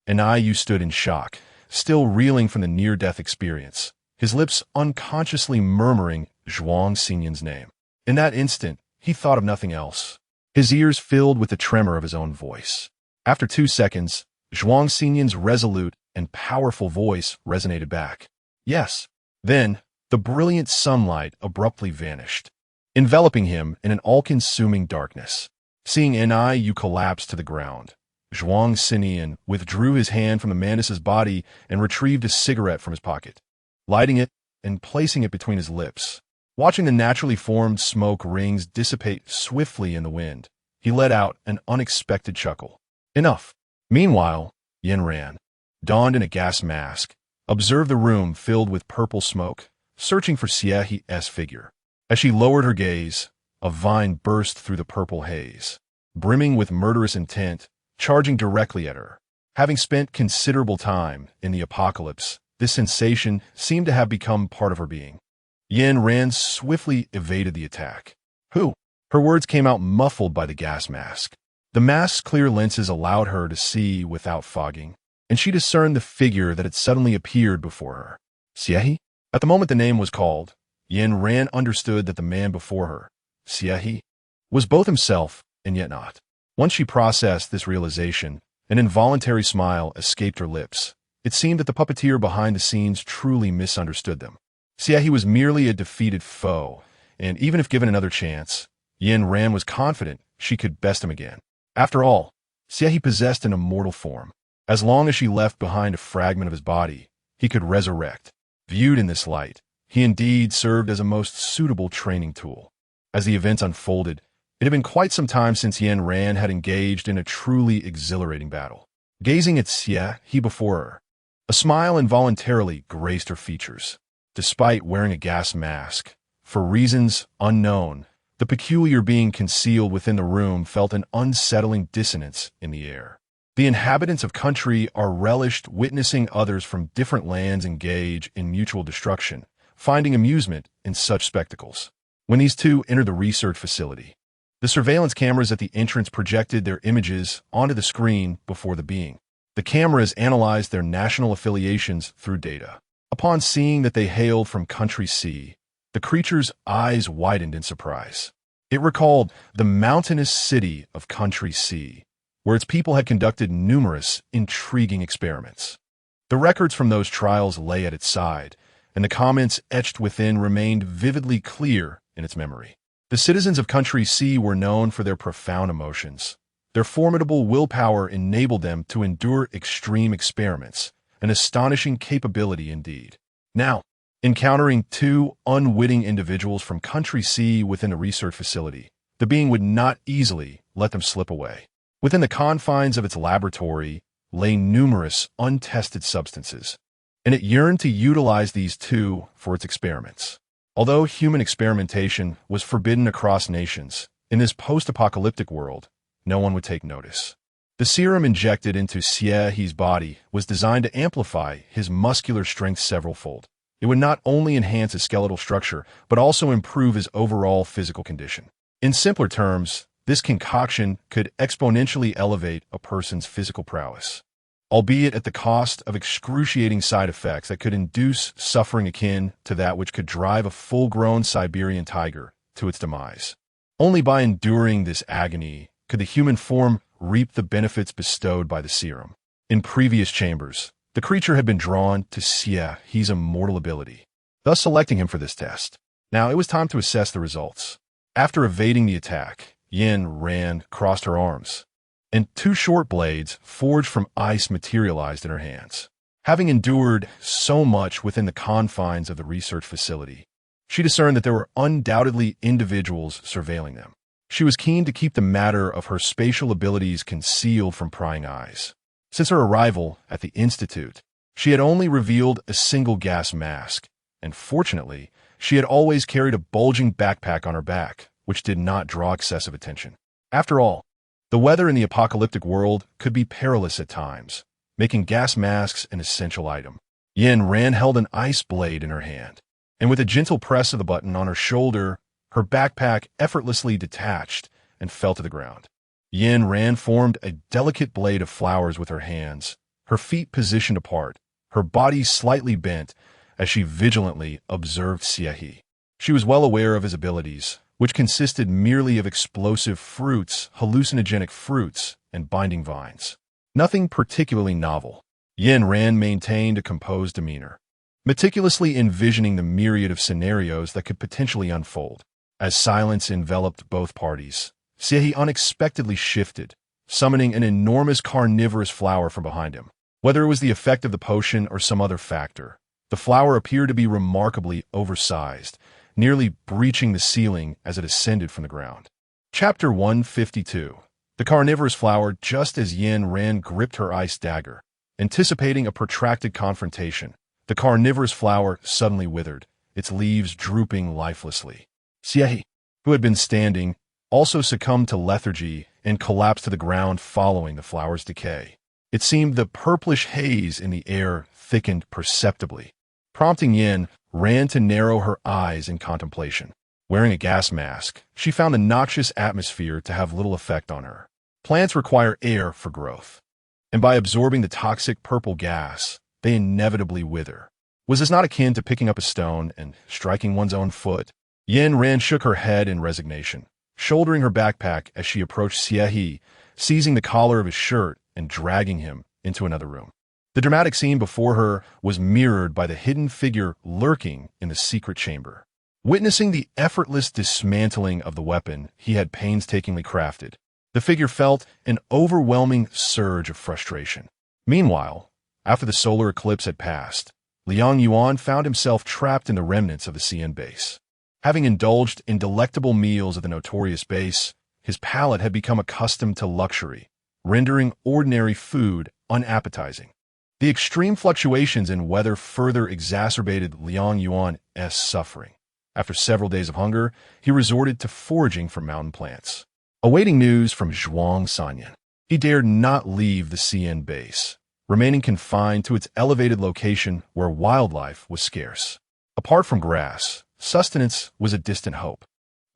Niu stood in shock, still reeling from the near-death experience, his lips unconsciously murmuring Zhuang Xinyan's name. In that instant, he thought of nothing else. His ears filled with the tremor of his own voice. After 2 seconds, Zhuang Xinyan's resolute and powerful voice resonated back. "Yes." Then, the brilliant sunlight abruptly vanished, enveloping him in an all-consuming darkness. Seeing Niu collapse to the ground, Zhuang Xinyan withdrew his hand from the mantis's body and retrieved a cigarette from his pocket, lighting it and placing it between his lips. Watching the naturally formed smoke rings dissipate swiftly in the wind, he let out an unexpected chuckle. Enough. Meanwhile, Yin Ran, donned in a gas mask, observed the room filled with purple smoke, searching for Xiehe's figure. As she lowered her gaze, a vine burst through the purple haze, brimming with murderous intent, charging directly at her. Having spent considerable time in the apocalypse, this sensation seemed to have become part of her being. Yin Ran swiftly evaded the attack. "Who?" Her words came out muffled by the gas mask. The mask's clear lenses allowed her to see without fogging, and she discerned the figure that had suddenly appeared before her. Xiehe? At the moment the name was called, Yin Ran understood that the man before her, Xiehe, was both himself and yet not. Once she processed this realization, an involuntary smile escaped her lips. It seemed that the puppeteer behind the scenes truly misunderstood them. Xiehe was merely a defeated foe, and even if given another chance, Yin Ran was confident she could best him again. After all, Xiehe possessed an immortal form. As long as she left behind a fragment of his body, he could resurrect. Viewed in this light, he indeed served as a most suitable training tool. As the events unfolded, it had been quite some time since Yin Ran had engaged in a truly exhilarating battle. Gazing at Xiehe before her, a smile involuntarily graced her features. Despite wearing a gas mask, for reasons unknown, the peculiar being concealed within the room felt an unsettling dissonance in the air. The inhabitants of country are relished witnessing others from different lands engage in mutual destruction, finding amusement in such spectacles. When these two entered the research facility, the surveillance cameras at the entrance projected their images onto the screen before the being. The cameras analyzed their national affiliations through data. Upon seeing that they hailed from Country C, the creature's eyes widened in surprise. It recalled the mountainous city of Country C, where its people had conducted numerous intriguing experiments. The records from those trials lay at its side, and the comments etched within remained vividly clear in its memory. The citizens of Country C were known for their profound emotions. Their formidable willpower enabled them to endure extreme experiments, an astonishing capability indeed. Now, encountering 2 unwitting individuals from Country C within the research facility, the being would not easily let them slip away. Within the confines of its laboratory lay numerous untested substances, and it yearned to utilize these 2 for its experiments. Although human experimentation was forbidden across nations, in this post-apocalyptic world, no one would take notice. The serum injected into Xie's body was designed to amplify his muscular strength severalfold. It would not only enhance his skeletal structure, but also improve his overall physical condition. In simpler terms, this concoction could exponentially elevate a person's physical prowess, albeit at the cost of excruciating side effects that could induce suffering akin to that which could drive a full-grown Siberian tiger to its demise. Only by enduring this agony could the human form reap the benefits bestowed by the serum. In previous chambers, the creature had been drawn to Xie's immortal ability, thus selecting him for this test. Now it was time to assess the results. After evading the attack, Yin ran, crossed her arms, and two short blades forged from ice materialized in her hands. Having endured so much within the confines of the research facility, she discerned that there were undoubtedly individuals surveilling them. She was keen to keep the matter of her spatial abilities concealed from prying eyes. Since her arrival at the Institute, she had only revealed a single gas mask, and fortunately, she had always carried a bulging backpack on her back, which did not draw excessive attention. After all, the weather in the apocalyptic world could be perilous at times, making gas masks an essential item. Yin Ran held an ice blade in her hand, and with a gentle press of the button on her shoulder, her backpack effortlessly detached and fell to the ground. Yin Ran formed a delicate blade of flowers with her hands, her feet positioned apart, her body slightly bent as she vigilantly observed Xie. She was well aware of his abilities, which consisted merely of explosive fruits, hallucinogenic fruits, and binding vines. Nothing particularly novel. Yin Ran maintained a composed demeanor, meticulously envisioning the myriad of scenarios that could potentially unfold. As silence enveloped both parties, Xie unexpectedly shifted, summoning an enormous carnivorous flower from behind him. Whether it was the effect of the potion or some other factor, the flower appeared to be remarkably oversized, nearly breaching the ceiling as it ascended from the ground. Chapter 152. The carnivorous flower, just as Yin Ran gripped her ice dagger, anticipating a protracted confrontation, the carnivorous flower suddenly withered, its leaves drooping lifelessly. Xie, who had been standing, also succumbed to lethargy and collapsed to the ground following the flower's decay. It seemed the purplish haze in the air thickened perceptibly, prompting Yin Ran to narrow her eyes in contemplation. Wearing a gas mask, she found the noxious atmosphere to have little effect on her. Plants require air for growth, and by absorbing the toxic purple gas, they inevitably wither. Was this not akin to picking up a stone and striking one's own foot? Yin Ran shook her head in resignation, shouldering her backpack as she approached Xie, seizing the collar of his shirt and dragging him into another room. The dramatic scene before her was mirrored by the hidden figure lurking in the secret chamber. Witnessing the effortless dismantling of the weapon he had painstakingly crafted, the figure felt an overwhelming surge of frustration. Meanwhile, after the solar eclipse had passed, Liang Yuan found himself trapped in the remnants of the CN base. Having indulged in delectable meals at the notorious base, his palate had become accustomed to luxury, rendering ordinary food unappetizing. The extreme fluctuations in weather further exacerbated Liang Yuan's suffering. After several days of hunger, he resorted to foraging for mountain plants. Awaiting news from Zhuang Sanyan, he dared not leave the CN base, remaining confined to its elevated location where wildlife was scarce. Apart from grass, sustenance was a distant hope.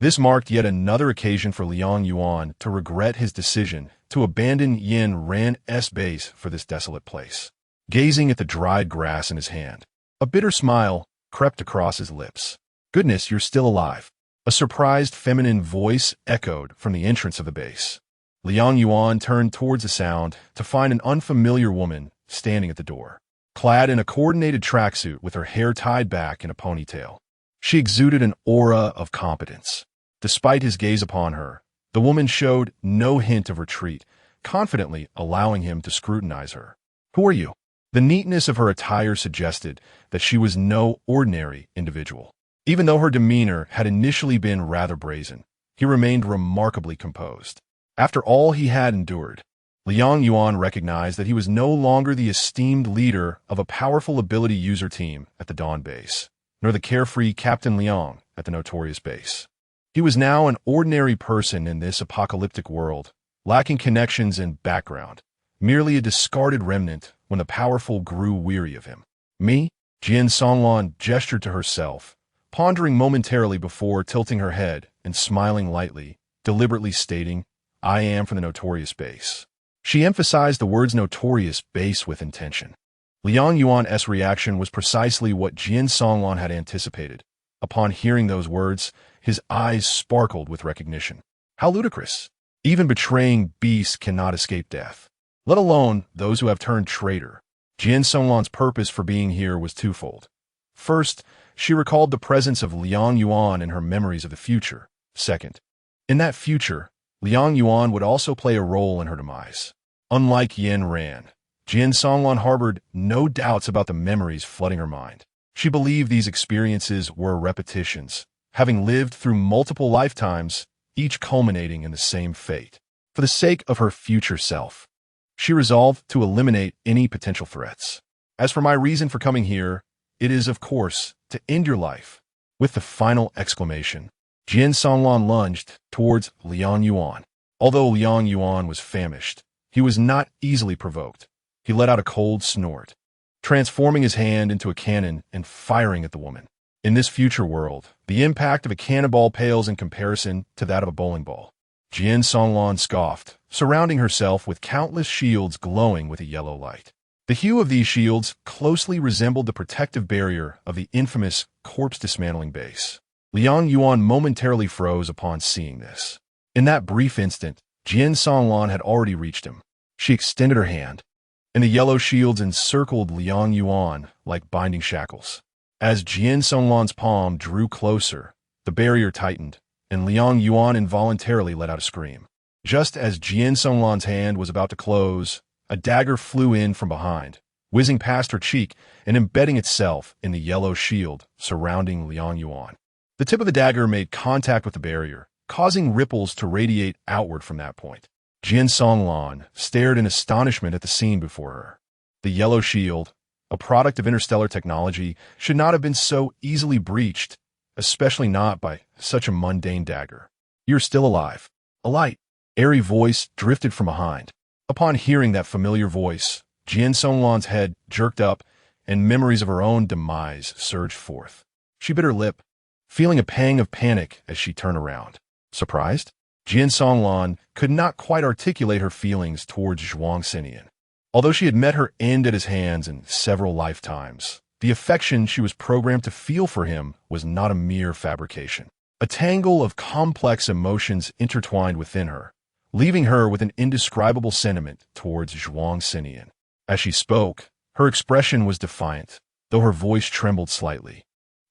This marked yet another occasion for Liang Yuan to regret his decision to abandon Yin Ran's base for this desolate place. Gazing at the dried grass in his hand, a bitter smile crept across his lips. "Goodness, you're still alive," a surprised feminine voice echoed from the entrance of the base. Liang Yuan turned towards the sound to find an unfamiliar woman standing at the door. Clad in a coordinated tracksuit with her hair tied back in a ponytail, she exuded an aura of competence. Despite his gaze upon her, the woman showed no hint of retreat, confidently allowing him to scrutinize her. "Who are you?" The neatness of her attire suggested that she was no ordinary individual. Even though her demeanor had initially been rather brazen, he remained remarkably composed. After all he had endured, Liang Yuan recognized that he was no longer the esteemed leader of a powerful ability user team at the Dawn base, nor the carefree Captain Liang at the Notorious base. He was now an ordinary person in this apocalyptic world, lacking connections and background, merely a discarded remnant when the powerful grew weary of him. Me? Jian Songlan gestured to herself, pondering momentarily before tilting her head and smiling lightly, deliberately stating, I am from the notorious base. She emphasized the words notorious base with intention. Liang Yuan's reaction was precisely what Jian Songlan had anticipated. Upon hearing those words, his eyes sparkled with recognition. How ludicrous! Even betraying beasts cannot escape death, let alone those who have turned traitor. Jian Songlan's purpose for being here was twofold. First, she recalled the presence of Liang Yuan in her memories of the future. Second, in that future, Liang Yuan would also play a role in her demise. Unlike Yin Ran, Jian Songlan harbored no doubts about the memories flooding her mind. She believed these experiences were repetitions, having lived through multiple lifetimes, each culminating in the same fate. For the sake of her future self, she resolved to eliminate any potential threats. As for my reason for coming here, it is, of course, to end your life. With the final exclamation, Jian Songlan lunged towards Liang Yuan. Although Liang Yuan was famished, he was not easily provoked. He let out a cold snort, transforming his hand into a cannon and firing at the woman. In this future world, the impact of a cannonball pales in comparison to that of a bowling ball. Jian Songlan scoffed, surrounding herself with countless shields glowing with a yellow light. The hue of these shields closely resembled the protective barrier of the infamous corpse-dismantling base. Liang Yuan momentarily froze upon seeing this. In that brief instant, Jian Songlan had already reached him. She extended her hand, and the yellow shields encircled Liang Yuan like binding shackles. As Jian Songlan's palm drew closer, the barrier tightened, and Liang Yuan involuntarily let out a scream. Just as Jian Songlan's hand was about to close, a dagger flew in from behind, whizzing past her cheek and embedding itself in the yellow shield surrounding Liang Yuan. The tip of the dagger made contact with the barrier, causing ripples to radiate outward from that point. Jian Songlan stared in astonishment at the scene before her. The yellow shield, a product of interstellar technology, should not have been so easily breached, especially not by such a mundane dagger. You're still alive. A light, airy voice drifted from behind. Upon hearing that familiar voice, Jian Songlan's head jerked up, and memories of her own demise surged forth. She bit her lip, feeling a pang of panic as she turned around. Surprised? Jian Songlan could not quite articulate her feelings towards Zhuang Xinyan. Although she had met her end at his hands in several lifetimes, the affection she was programmed to feel for him was not a mere fabrication. A tangle of complex emotions intertwined within her, leaving her with an indescribable sentiment towards Zhuang Xinyan. As she spoke, her expression was defiant, though her voice trembled slightly.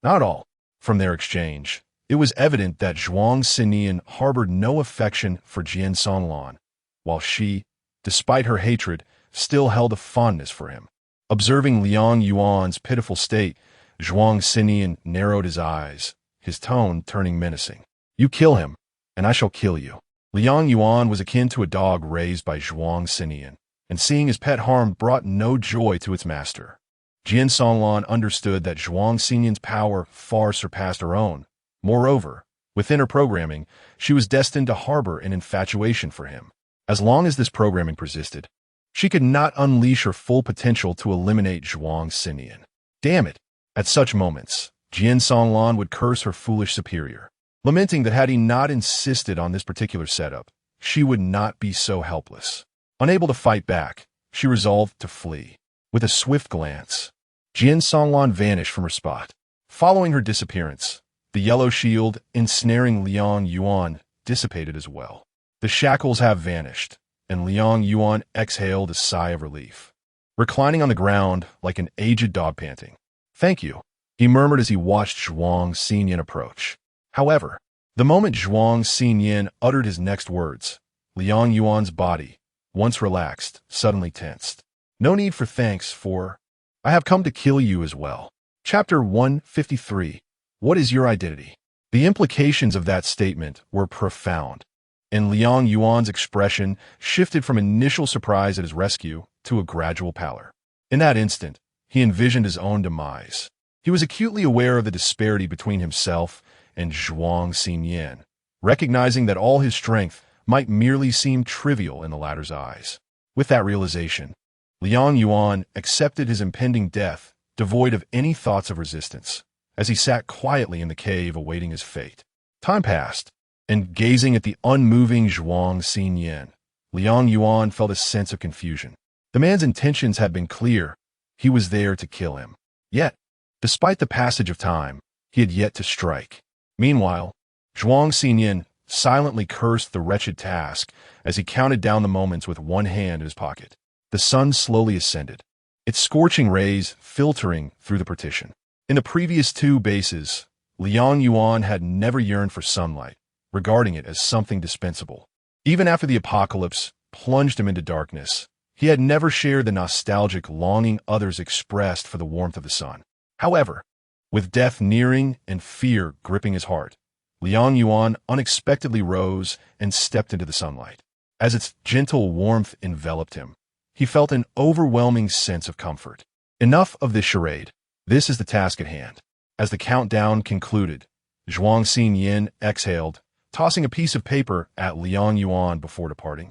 Not all. From their exchange, it was evident that Zhuang Xinyan harbored no affection for Jian Songlan, while she, despite her hatred, still held a fondness for him. Observing Liang Yuan's pitiful state, Zhuang Xinyan narrowed his eyes, his tone turning menacing. You kill him, and I shall kill you. Liang Yuan was akin to a dog raised by Zhuang Xinyan, and seeing his pet harmed brought no joy to its master. Jian Songlan understood that Zhuang Xinyan's power far surpassed her own. Moreover, within her programming, she was destined to harbor an infatuation for him. As long as this programming persisted, she could not unleash her full potential to eliminate Zhuang Xinyan. Damn it! At such moments, Jian Songlan would curse her foolish superior, lamenting that had he not insisted on this particular setup, she would not be so helpless. Unable to fight back, she resolved to flee. With a swift glance, Jian Songlan vanished from her spot. Following her disappearance, the yellow shield ensnaring Liang Yuan dissipated as well. The shackles have vanished, and Liang Yuan exhaled a sigh of relief, reclining on the ground like an aged dog panting. Thank you, he murmured as he watched Zhuang Xinyan approach. However, the moment Zhuang Xinyan uttered his next words, Liang Yuan's body, once relaxed, suddenly tensed. No need for thanks, for I have come to kill you as well. Chapter 153. What is your identity? The implications of that statement were profound, and Liang Yuan's expression shifted from initial surprise at his rescue to a gradual pallor. In that instant, he envisioned his own demise. He was acutely aware of the disparity between himself and Zhuang Xinyan, recognizing that all his strength might merely seem trivial in the latter's eyes. With that realization, Liang Yuan accepted his impending death, devoid of any thoughts of resistance, as he sat quietly in the cave awaiting his fate. Time passed, and gazing at the unmoving Zhuang Xinyan, Liang Yuan felt a sense of confusion. The man's intentions had been clear. He was there to kill him. Yet, despite the passage of time, he had yet to strike. Meanwhile, Zhuang Xinyan silently cursed the wretched task as he counted down the moments with one hand in his pocket. The sun slowly ascended, its scorching rays filtering through the partition. In the previous 2 bases, Liang Yuan had never yearned for sunlight, regarding it as something dispensable. Even after the apocalypse plunged him into darkness, he had never shared the nostalgic longing others expressed for the warmth of the sun. However, with death nearing and fear gripping his heart, Liang Yuan unexpectedly rose and stepped into the sunlight. As its gentle warmth enveloped him, he felt an overwhelming sense of comfort. Enough of this charade. This is the task at hand. As the countdown concluded, Zhuang Xinyan exhaled, tossing a piece of paper at Liang Yuan before departing,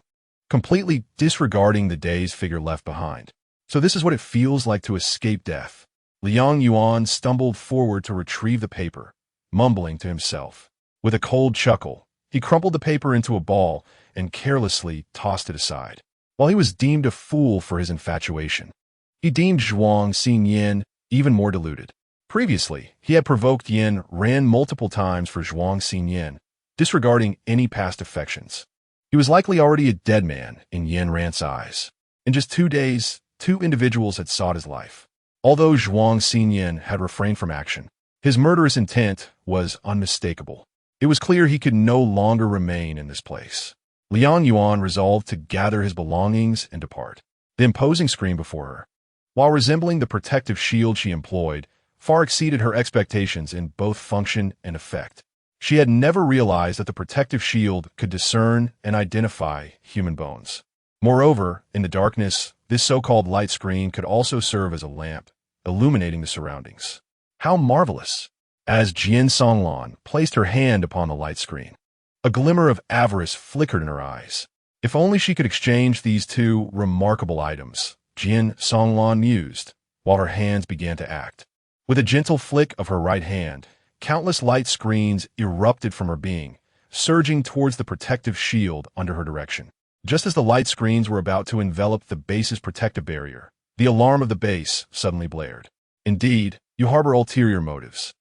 completely disregarding the day's figure left behind. So this is what it feels like to escape death. Liang Yuan stumbled forward to retrieve the paper, mumbling to himself. With a cold chuckle, he crumpled the paper into a ball and carelessly tossed it aside. While he was deemed a fool for his infatuation, he deemed Zhuang Xinyan even more deluded. Previously, he had provoked Yin Ran multiple times for Zhuang Xinyan, disregarding any past affections. He was likely already a dead man in Yin Ran's eyes. In just 2 days, 2 individuals had sought his life. Although Zhuang Xinyan had refrained from action, his murderous intent was unmistakable. It was clear he could no longer remain in this place. Liang Yuan resolved to gather his belongings and depart. The imposing screen before her, while resembling the protective shield she employed, far exceeded her expectations in both function and effect. She had never realized that the protective shield could discern and identify human bones. Moreover, in the darkness, this so-called light screen could also serve as a lamp, illuminating the surroundings. How marvelous! As Jian Songlan placed her hand upon the light screen, a glimmer of avarice flickered in her eyes. If only she could exchange these 2 remarkable items, Jian Songlan mused, while her hands began to act. With a gentle flick of her right hand, countless light screens erupted from her being, surging towards the protective shield under her direction. Just as the light screens were about to envelop the base's protective barrier, the alarm of the base suddenly blared. Indeed, you harbor ulterior motives.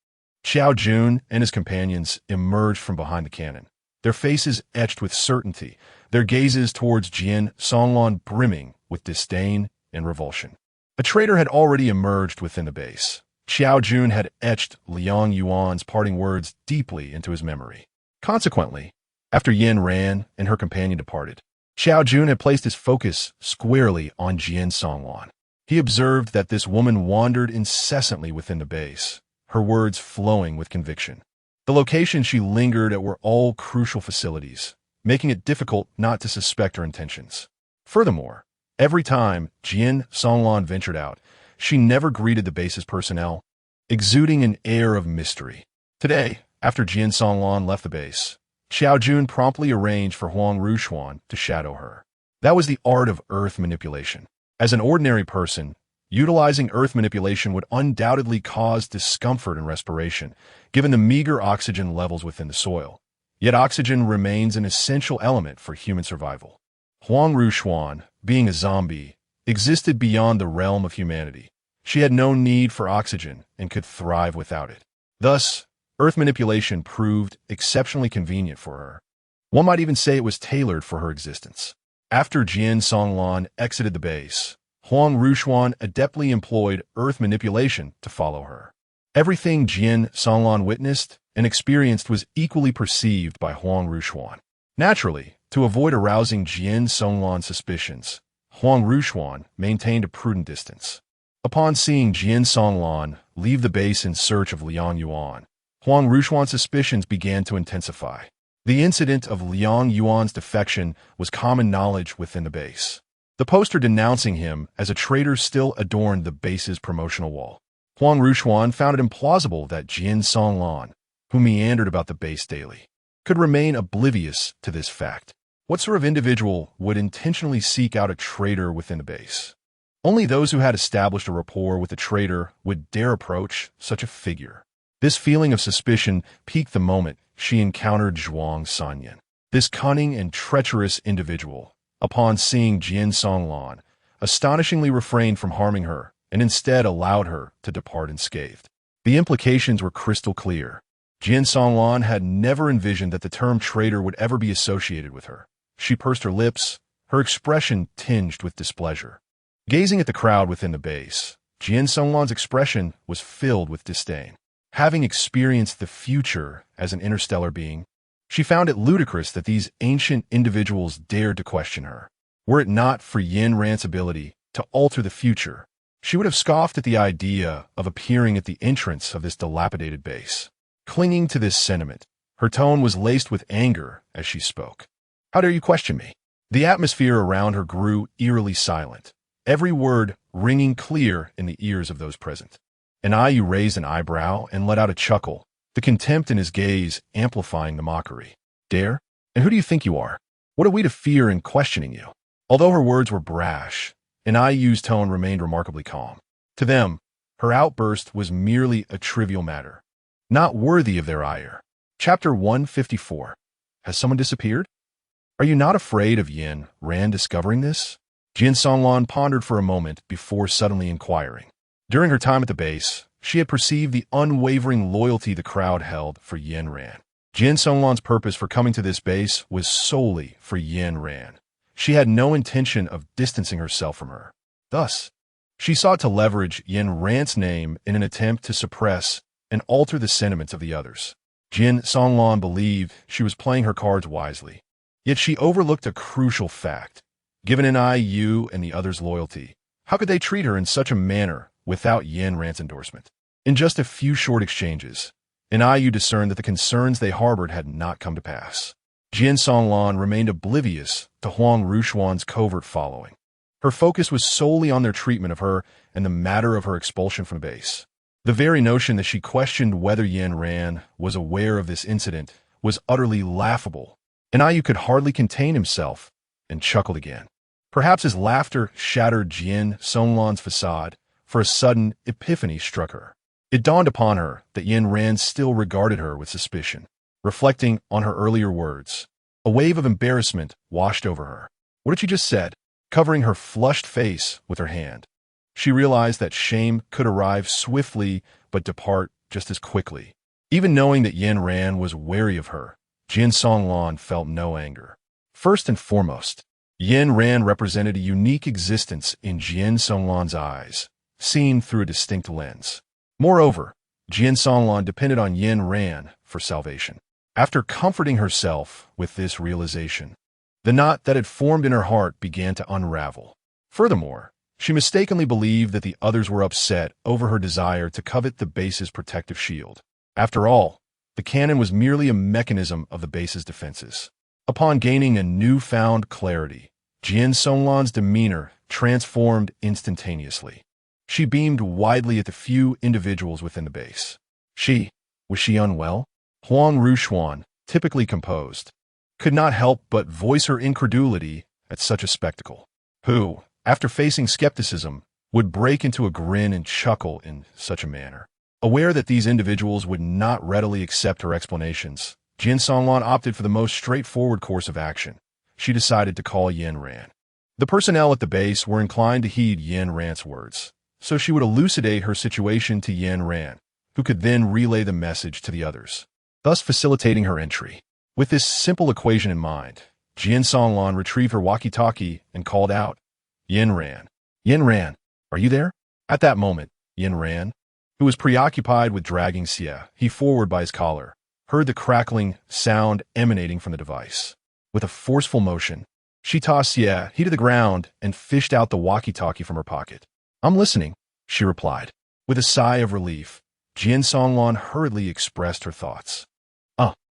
Xiao Jun and his companions emerged from behind the cannon, their faces etched with certainty, their gazes towards Jian Songlan brimming with disdain and revulsion. A traitor had already emerged within the base. Xiao Jun had etched Liang Yuan's parting words deeply into his memory. Consequently, after Yin Ran and her companion departed, Xiao Jun had placed his focus squarely on Jian Songlan. He observed that this woman wandered incessantly within the base, her words flowing with conviction. The locations she lingered at were all crucial facilities, making it difficult not to suspect her intentions. Furthermore, every time Jian Songlan ventured out, she never greeted the base's personnel, exuding an air of mystery. Today, after Jian Songlan left the base, Xiao Jun promptly arranged for Huang Rushuan to shadow her. That was the art of earth manipulation. As an ordinary person, utilizing earth manipulation would undoubtedly cause discomfort in respiration, given the meager oxygen levels within the soil. Yet oxygen remains an essential element for human survival. Huang Rushuan, being a zombie, existed beyond the realm of humanity. She had no need for oxygen and could thrive without it. Thus, earth manipulation proved exceptionally convenient for her. One might even say it was tailored for her existence. After Jian Songlan exited the base, Huang Rushuan adeptly employed earth manipulation to follow her. Everything Jian Songlan witnessed and experienced was equally perceived by Huang Rushuan. Naturally, to avoid arousing Jian Songlan's suspicions, Huang Rushuan maintained a prudent distance. Upon seeing Jian Songlan leave the base in search of Liang Yuan, Huang Rushuan's suspicions began to intensify. The incident of Liang Yuan's defection was common knowledge within the base. The poster denouncing him as a traitor still adorned the base's promotional wall. Huang Rushuan found it implausible that Jian Songlan, who meandered about the base daily, could remain oblivious to this fact. What sort of individual would intentionally seek out a traitor within the base? Only those who had established a rapport with the traitor would dare approach such a figure. This feeling of suspicion peaked the moment she encountered Zhuang Sanyan. This cunning and treacherous individual, upon seeing Jian Songlan, astonishingly refrained from harming her and instead allowed her to depart unscathed. The implications were crystal clear. Jian Songlan had never envisioned that the term traitor would ever be associated with her. She pursed her lips, her expression tinged with displeasure. Gazing at the crowd within the base, Jian Songlan's expression was filled with disdain. Having experienced the future as an interstellar being, she found it ludicrous that these ancient individuals dared to question her. Were it not for Yin Ran's ability to alter the future, she would have scoffed at the idea of appearing at the entrance of this dilapidated base. Clinging to this sentiment, her tone was laced with anger as she spoke. "How dare you question me?" The atmosphere around her grew eerily silent, every word ringing clear in the ears of those present. Enhancement raised an eyebrow and let out a chuckle, the contempt in his gaze amplifying the mockery. "Dare? And who do you think you are? What are we to fear in questioning you?" Although her words were brash, Enhanced's tone remained remarkably calm. To them, her outburst was merely a trivial matter, not worthy of their ire. Chapter 154. Has someone disappeared? Are you not afraid of Yin Ran discovering this? Jian Songlan pondered for a moment before suddenly inquiring. During her time at the base, she had perceived the unwavering loyalty the crowd held for Yin Ran. Jian Songlan's purpose for coming to this base was solely for Yin Ran. She had no intention of distancing herself from her. Thus, she sought to leverage Yin Ran's name in an attempt to suppress and alter the sentiments of the others. Jian Songlan believed she was playing her cards wisely. Yet she overlooked a crucial fact. Given Enhancement and the others' loyalty, how could they treat her in such a manner without Yin Ran's endorsement? In just a few short exchanges, Enhancement discerned that the concerns they harbored had not come to pass. Jian Songlan remained oblivious to Huang Rushuan's covert following. Her focus was solely on their treatment of her and the matter of her expulsion from the base. The very notion that she questioned whether Yin Ran was aware of this incident was utterly laughable. Enhancement could hardly contain himself and chuckled again. Perhaps his laughter shattered Jian Songlan's facade, for a sudden epiphany struck her. It dawned upon her that Yin Ran still regarded her with suspicion. Reflecting on her earlier words, a wave of embarrassment washed over her. What had she just said? Covering her flushed face with her hand, she realized that shame could arrive swiftly but depart just as quickly. Even knowing that Yin Ran was wary of her, Jian Songlan felt no anger. First and foremost, Yin Ran represented a unique existence in Jian Songlan's eyes, seen through a distinct lens. Moreover, Jian Songlan depended on Yin Ran for salvation. After comforting herself with this realization, the knot that had formed in her heart began to unravel. Furthermore, she mistakenly believed that the others were upset over her desire to covet the base's protective shield. After all, the cannon was merely a mechanism of the base's defenses. Upon gaining a newfound clarity, Jian Songlan's demeanor transformed instantaneously. She beamed widely at the few individuals within the base. Was she unwell? Huang Rushuan, typically composed, could not help but voice her incredulity at such a spectacle. Who, after facing skepticism, would break into a grin and chuckle in such a manner? Aware that these individuals would not readily accept her explanations, Jian Songlan opted for the most straightforward course of action. She decided to call Yin Ran. The personnel at the base were inclined to heed Yin Ran's words, so she would elucidate her situation to Yin Ran, who could then relay the message to the others, thus facilitating her entry. With this simple equation in mind, Jian Songlan retrieved her walkie-talkie and called out, "Yin Ran. Yin Ran, are you there?" At that moment, Yin Ran, who was preoccupied with dragging he forward by his collar, heard the crackling sound emanating from the device. With a forceful motion, she tossed he to the ground and fished out the walkie-talkie from her pocket. "I'm listening," she replied. With a sigh of relief, Jian Songlan hurriedly expressed her thoughts.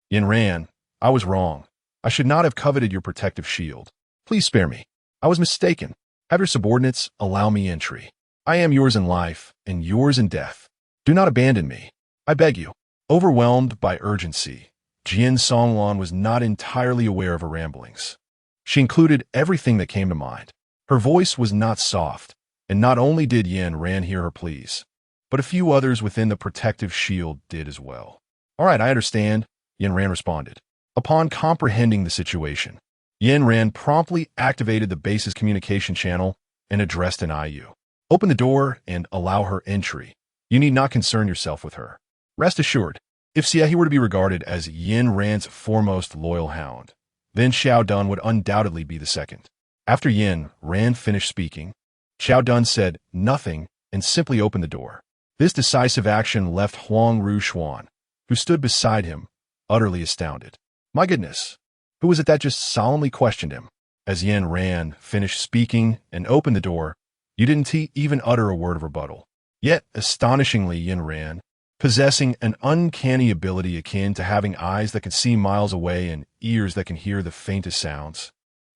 Yin Ran, I was wrong. I should not have coveted your protective shield. Please spare me. I was mistaken. Have your subordinates allow me entry. I am yours in life and yours in death. Do not abandon me. I beg you." Overwhelmed by urgency, Jian Songlan was not entirely aware of her ramblings. She included everything that came to mind. Her voice was not soft, and not only did Yin Ran hear her pleas, but a few others within the protective shield did as well. "All right, I understand," Yin Ran responded. Upon comprehending the situation, Yin Ran promptly activated the base's communication channel and addressed an IU. "Open the door and allow her entry. You need not concern yourself with her. Rest assured, if Xie were to be regarded as Yin Ran's foremost loyal hound, then Xiao Dun would undoubtedly be the second." After Yin Ran finished speaking, Xiao Dun said nothing and simply opened the door. This decisive action left Huang Ruxuan, who stood beside him, utterly astounded. "My goodness, who was it that just solemnly questioned him?" As Yin Ran finished speaking and opened the door, you didn't even utter a word of rebuttal. Yet, astonishingly, Yin Ran, possessing an uncanny ability akin to having eyes that can see miles away and ears that can hear the faintest sounds,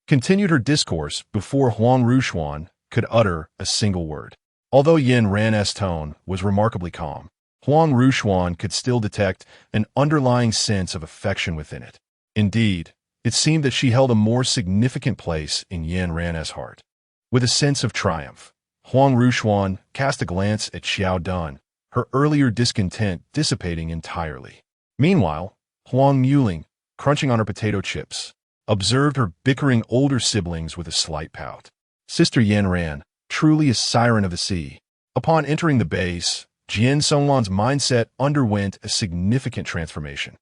continued her discourse before Huang Ruxuan could utter a single word. Although Yin Ran's tone was remarkably calm, Huang Ruxuan could still detect an underlying sense of affection within it. Indeed, it seemed that she held a more significant place in Yin Ran's heart. With a sense of triumph, Huang Ruxuan cast a glance at Xiao Dun, her earlier discontent dissipating entirely. Meanwhile, Huang Muling, crunching on her potato chips, observed her bickering older siblings with a slight pout. Sister Yin Ran, truly a siren of the sea. Upon entering the base, Jian Songlan's mindset underwent a significant transformation.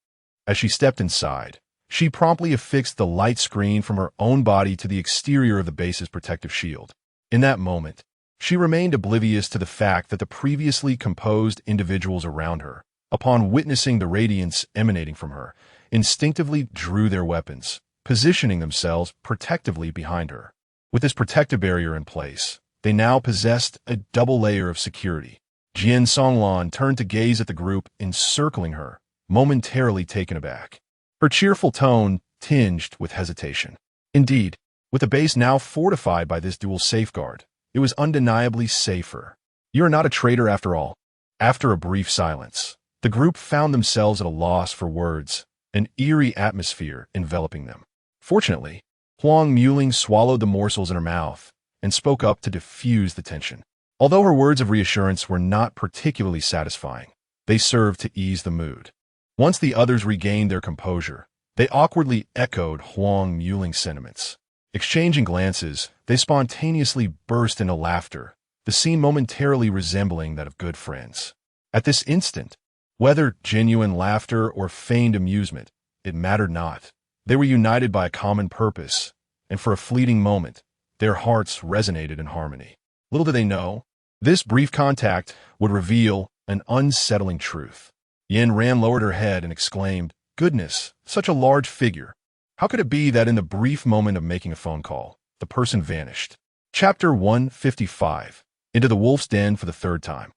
As she stepped inside, she promptly affixed the light screen from her own body to the exterior of the base's protective shield. In that moment, she remained oblivious to the fact that the previously composed individuals around her, upon witnessing the radiance emanating from her, instinctively drew their weapons, positioning themselves protectively behind her. With this protective barrier in place, they now possessed a double layer of security. Jian Songlan turned to gaze at the group encircling her, momentarily taken aback. Her cheerful tone tinged with hesitation. Indeed, with the base now fortified by this dual safeguard, it was undeniably safer. "You are not a traitor after all." After a brief silence, the group found themselves at a loss for words, an eerie atmosphere enveloping them. Fortunately, Huang Muling swallowed the morsels in her mouth and spoke up to diffuse the tension. Although her words of reassurance were not particularly satisfying, they served to ease the mood. Once the others regained their composure, they awkwardly echoed Huang Muling's sentiments. Exchanging glances, they spontaneously burst into laughter, the scene momentarily resembling that of good friends. At this instant, whether genuine laughter or feigned amusement, it mattered not. They were united by a common purpose, and for a fleeting moment, their hearts resonated in harmony. Little did they know, this brief contact would reveal an unsettling truth. Yin Ran lowered her head and exclaimed, "Goodness, such a large figure. How could it be that in the brief moment of making a phone call, the person vanished?" Chapter 155, Into the Wolf's Den for the third time.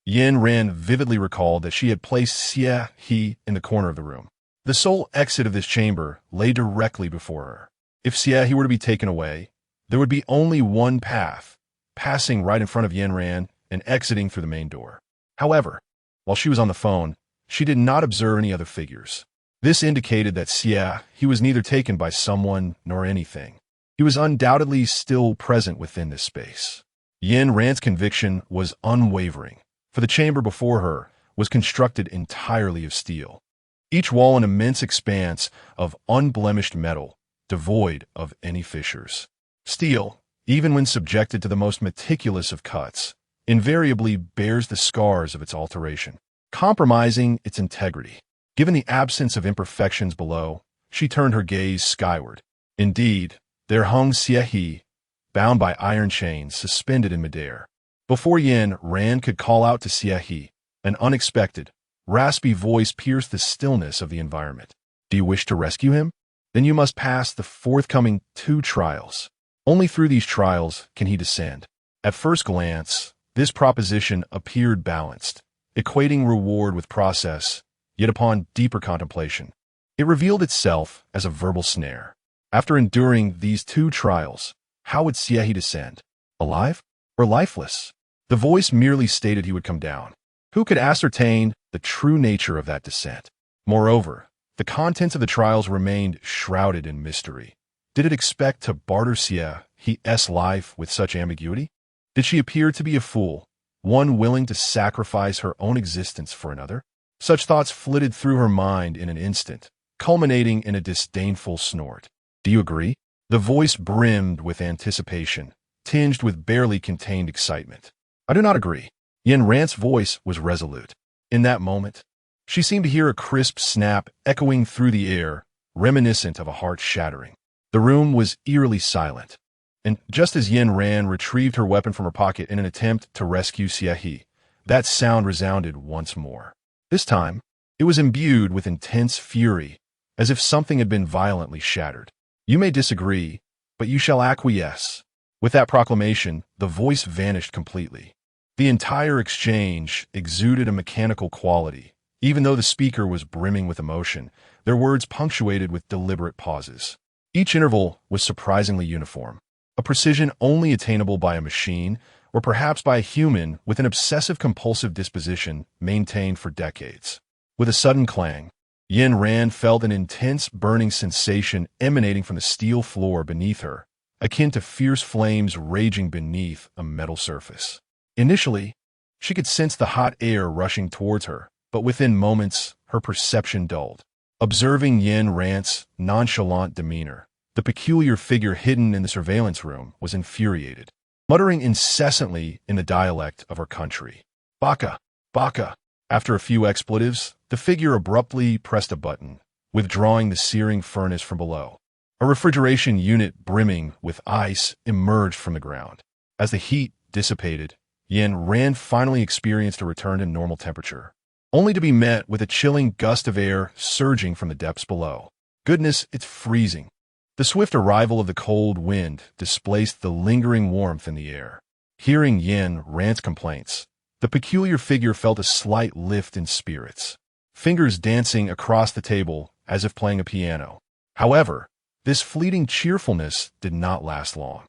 Yin Ran vividly recalled that she had placed Xie He in the corner of the room. The sole exit of this chamber lay directly before her. If Xie He were to be taken away, there would be only one path, passing right in front of Yin Ran and exiting through the main door. However, while she was on the phone, she did not observe any other figures. This indicated that Xie He was neither taken by someone nor anything. He was undoubtedly still present within this space. Yin Ran's conviction was unwavering, for the chamber before her was constructed entirely of steel. Each wall an immense expanse of unblemished metal, devoid of any fissures. Steel, even when subjected to the most meticulous of cuts, invariably bears the scars of its alteration, compromising its integrity. Given the absence of imperfections below, she turned her gaze skyward. Indeed, there hung Xie He, bound by iron chains suspended in midair. Before Yin Ran could call out to Xie He, an unexpected, raspy voice pierced the stillness of the environment. "Do you wish to rescue him? Then you must pass the forthcoming 2 trials. Only through these trials can he descend." At first glance, this proposition appeared balanced, equating reward with process, yet upon deeper contemplation, it revealed itself as a verbal snare. After enduring these 2 trials, how would Xie He descend? Alive or lifeless? The voice merely stated he would come down. Who could ascertain the true nature of that descent? Moreover, the contents of the trials remained shrouded in mystery. Did it expect to barter His life with such ambiguity? Did she appear to be a fool, one willing to sacrifice her own existence for another? Such thoughts flitted through her mind in an instant, culminating in a disdainful snort. Do you agree? The voice brimmed with anticipation, tinged with barely contained excitement. I do not agree. Yin Ran's voice was resolute. In that moment, she seemed to hear a crisp snap echoing through the air, reminiscent of a heart shattering. The room was eerily silent, and just as Yin Ran retrieved her weapon from her pocket in an attempt to rescue He, that sound resounded once more. This time, it was imbued with intense fury, as if something had been violently shattered. You may disagree, but you shall acquiesce. With that proclamation, the voice vanished completely. The entire exchange exuded a mechanical quality. Even though the speaker was brimming with emotion, their words punctuated with deliberate pauses. Each interval was surprisingly uniform, a precision only attainable by a machine, or perhaps by a human with an obsessive-compulsive disposition maintained for decades. With a sudden clang, Yin Ran felt an intense burning sensation emanating from the steel floor beneath her, akin to fierce flames raging beneath a metal surface. Initially, she could sense the hot air rushing towards her, but within moments, her perception dulled. Observing Yin Ran's nonchalant demeanor, the peculiar figure hidden in the surveillance room was infuriated, muttering incessantly in the dialect of her country. Baka! Baka! After a few expletives, the figure abruptly pressed a button, withdrawing the searing furnace from below. A refrigeration unit brimming with ice emerged from the ground. As the heat dissipated, Yin Ran finally experienced a return to normal temperature, only to be met with a chilling gust of air surging from the depths below. Goodness, it's freezing. The swift arrival of the cold wind displaced the lingering warmth in the air. Hearing Yin Ran's complaints, the peculiar figure felt a slight lift in spirits, fingers dancing across the table as if playing a piano. However, this fleeting cheerfulness did not last long.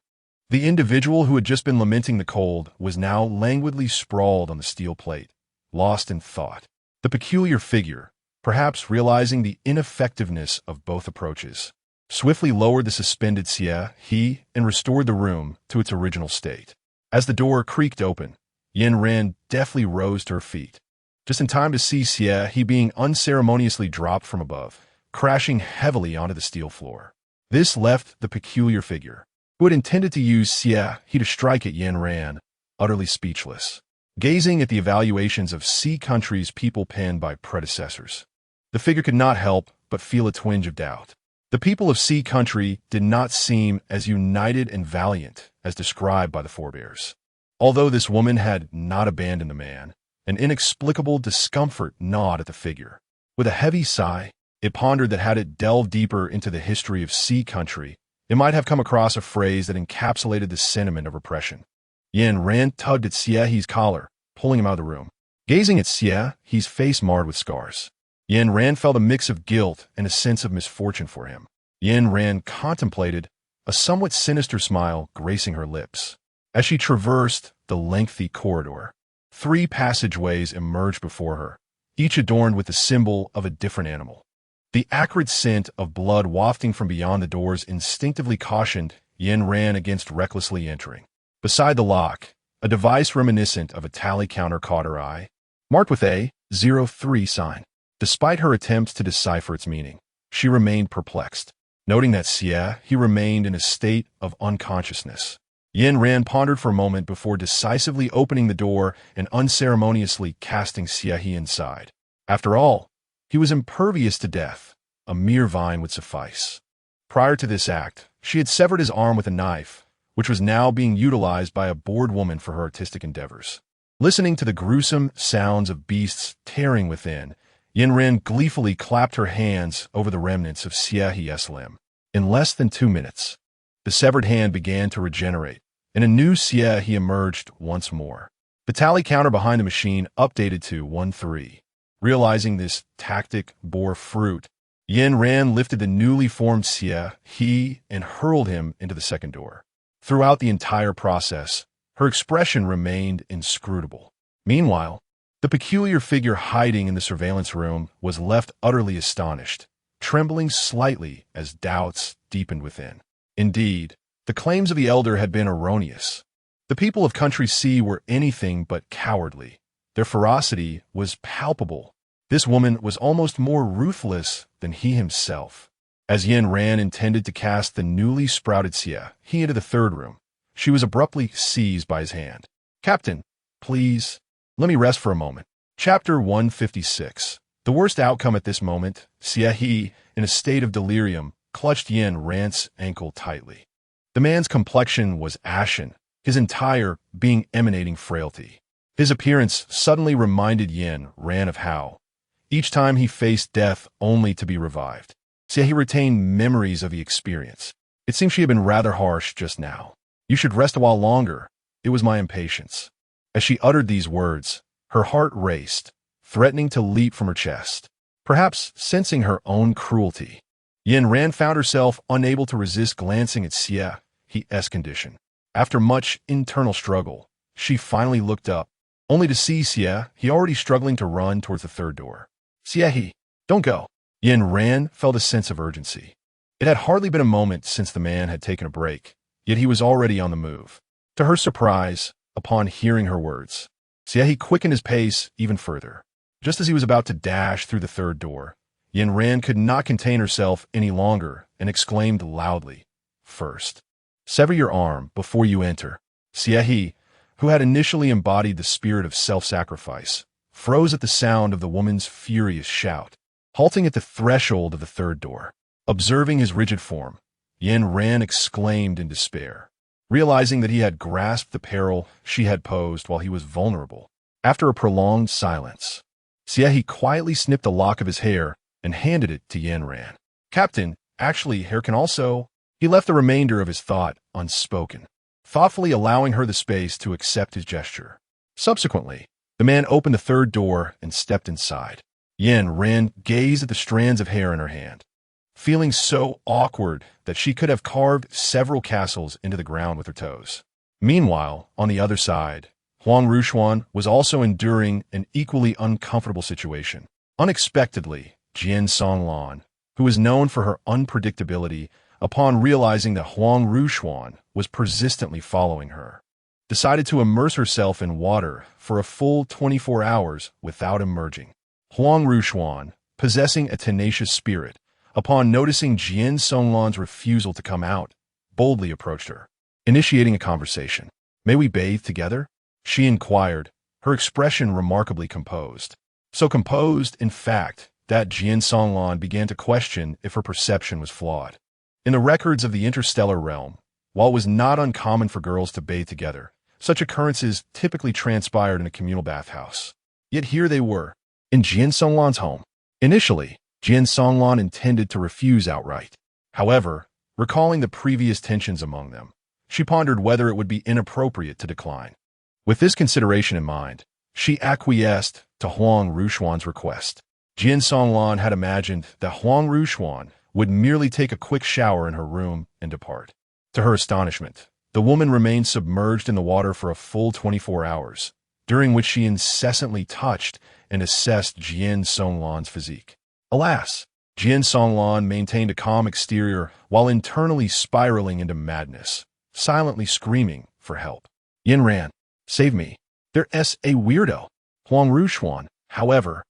The individual who had just been lamenting the cold was now languidly sprawled on the steel plate, lost in thought. The peculiar figure, perhaps realizing the ineffectiveness of both approaches, swiftly lowered the suspended He and restored the room to its original state. As the door creaked open, Yin Ran deftly rose to her feet, just in time to see He being unceremoniously dropped from above, crashing heavily onto the steel floor. This left the peculiar figure, who had intended to use He to strike at Yin Ran, utterly speechless, gazing at the evaluations of Sea country's people penned by predecessors. The figure could not help but feel a twinge of doubt. The people of Sea country did not seem as united and valiant as described by the forebears. Although this woman had not abandoned the man, an inexplicable discomfort gnawed at the figure. With a heavy sigh, it pondered that had it delved deeper into the history of Sea country, it might have come across a phrase that encapsulated the sentiment of repression. Yin Ran tugged at He's collar, pulling him out of the room. Gazing at He's face marred with scars, Yin Ran felt a mix of guilt and a sense of misfortune for him. Yin Ran contemplated, a somewhat sinister smile gracing her lips. As she traversed the lengthy corridor, 3 passageways emerged before her, each adorned with the symbol of a different animal. The acrid scent of blood wafting from beyond the doors instinctively cautioned Yin Ran against recklessly entering. Beside the lock, a device reminiscent of a tally counter caught her eye, marked with a 03 sign. Despite her attempts to decipher its meaning, she remained perplexed. Noting that he remained in a state of unconsciousness, Yin Ran pondered for a moment before decisively opening the door and unceremoniously casting He inside. After all, he was impervious to death. A mere vine would suffice. Prior to this act, she had severed his arm with a knife, which was now being utilized by a bored woman for her artistic endeavors. Listening to the gruesome sounds of beasts tearing within, Yin Ran gleefully clapped her hands over the remnants of His limb. In less than 2 minutes, the severed hand began to regenerate, and a new He emerged once more. The tally counter behind the machine updated to 13. Realizing this tactic bore fruit, Yin Ran lifted the newly formed He and hurled him into the second door. Throughout the entire process, her expression remained inscrutable. Meanwhile, the peculiar figure hiding in the surveillance room was left utterly astonished, trembling slightly as doubts deepened within. Indeed, the claims of the elder had been erroneous. The people of Country C were anything but cowardly. Their ferocity was palpable. This woman was almost more ruthless than he himself. As Yin Ran intended to cast the newly sprouted Xie he into the third room, she was abruptly seized by his hand. "Captain, please, let me rest for a moment." Chapter 156. The worst outcome at this moment, Xie He, in a state of delirium, clutched Yin Ran's ankle tightly. The man's complexion was ashen, his entire being emanating frailty. His appearance suddenly reminded Yin Ran of how, each time he faced death only to be revived, Xie He retained memories of the experience. It seemed she had been rather harsh just now. "You should rest a while longer. It was my impatience." As she uttered these words, her heart raced, threatening to leap from her chest. Perhaps sensing her own cruelty, Yin Ran found herself unable to resist glancing at Xie He's condition. After much internal struggle, she finally looked up, only to see Xie He already struggling to run towards the third door. "Xie He, don't go." Yin Ran felt a sense of urgency. It had hardly been a moment since the man had taken a break, yet he was already on the move. To her surprise, upon hearing her words, Xie He quickened his pace even further. Just as he was about to dash through the third door, Yin Ran could not contain herself any longer and exclaimed loudly, "First, sever your arm before you enter." Xie He, who had initially embodied the spirit of self-sacrifice, froze at the sound of the woman's furious shout. Halting at the threshold of the third door, observing his rigid form, Yin Ran exclaimed in despair, realizing that he had grasped the peril she had posed while he was vulnerable. After a prolonged silence, Xie He quietly snipped a lock of his hair and handed it to Yin Ran. "Captain, actually, hair can also—" He left the remainder of his thought unspoken, thoughtfully allowing her the space to accept his gesture. Subsequently, the man opened the third door and stepped inside. Yin Ran gazed at the strands of hair in her hand, feeling so awkward that she could have carved several castles into the ground with her toes. Meanwhile, on the other side, Huang Ruxuan was also enduring an equally uncomfortable situation. Unexpectedly, Jian Songlan, who was known for her unpredictability, upon realizing that Huang Ruxuan was persistently following her, decided to immerse herself in water for a full 24 hours without emerging. Huang Ruxuan, possessing a tenacious spirit, upon noticing Jian Songlan's refusal to come out, boldly approached her, initiating a conversation. "May we bathe together?" she inquired, her expression remarkably composed. So composed, in fact, that Jian Songlan began to question if her perception was flawed. In the records of the Interstellar realm, while it was not uncommon for girls to bathe together, such occurrences typically transpired in a communal bathhouse. Yet here they were, in Jian Songlan's home. Initially, Jian Songlan intended to refuse outright. However, recalling the previous tensions among them, she pondered whether it would be inappropriate to decline. With this consideration in mind, she acquiesced to Huang Ruxuan's request. Jian Songlan had imagined that Huang Ruxuan would merely take a quick shower in her room and depart. To her astonishment, the woman remained submerged in the water for a full 24 hours, during which she incessantly touched and assessed Jian Songlan's physique. Alas, Jian Songlan maintained a calm exterior while internally spiraling into madness, silently screaming for help. "Yin Ran, save me. There's a weirdo." Huang Ruxuan, however,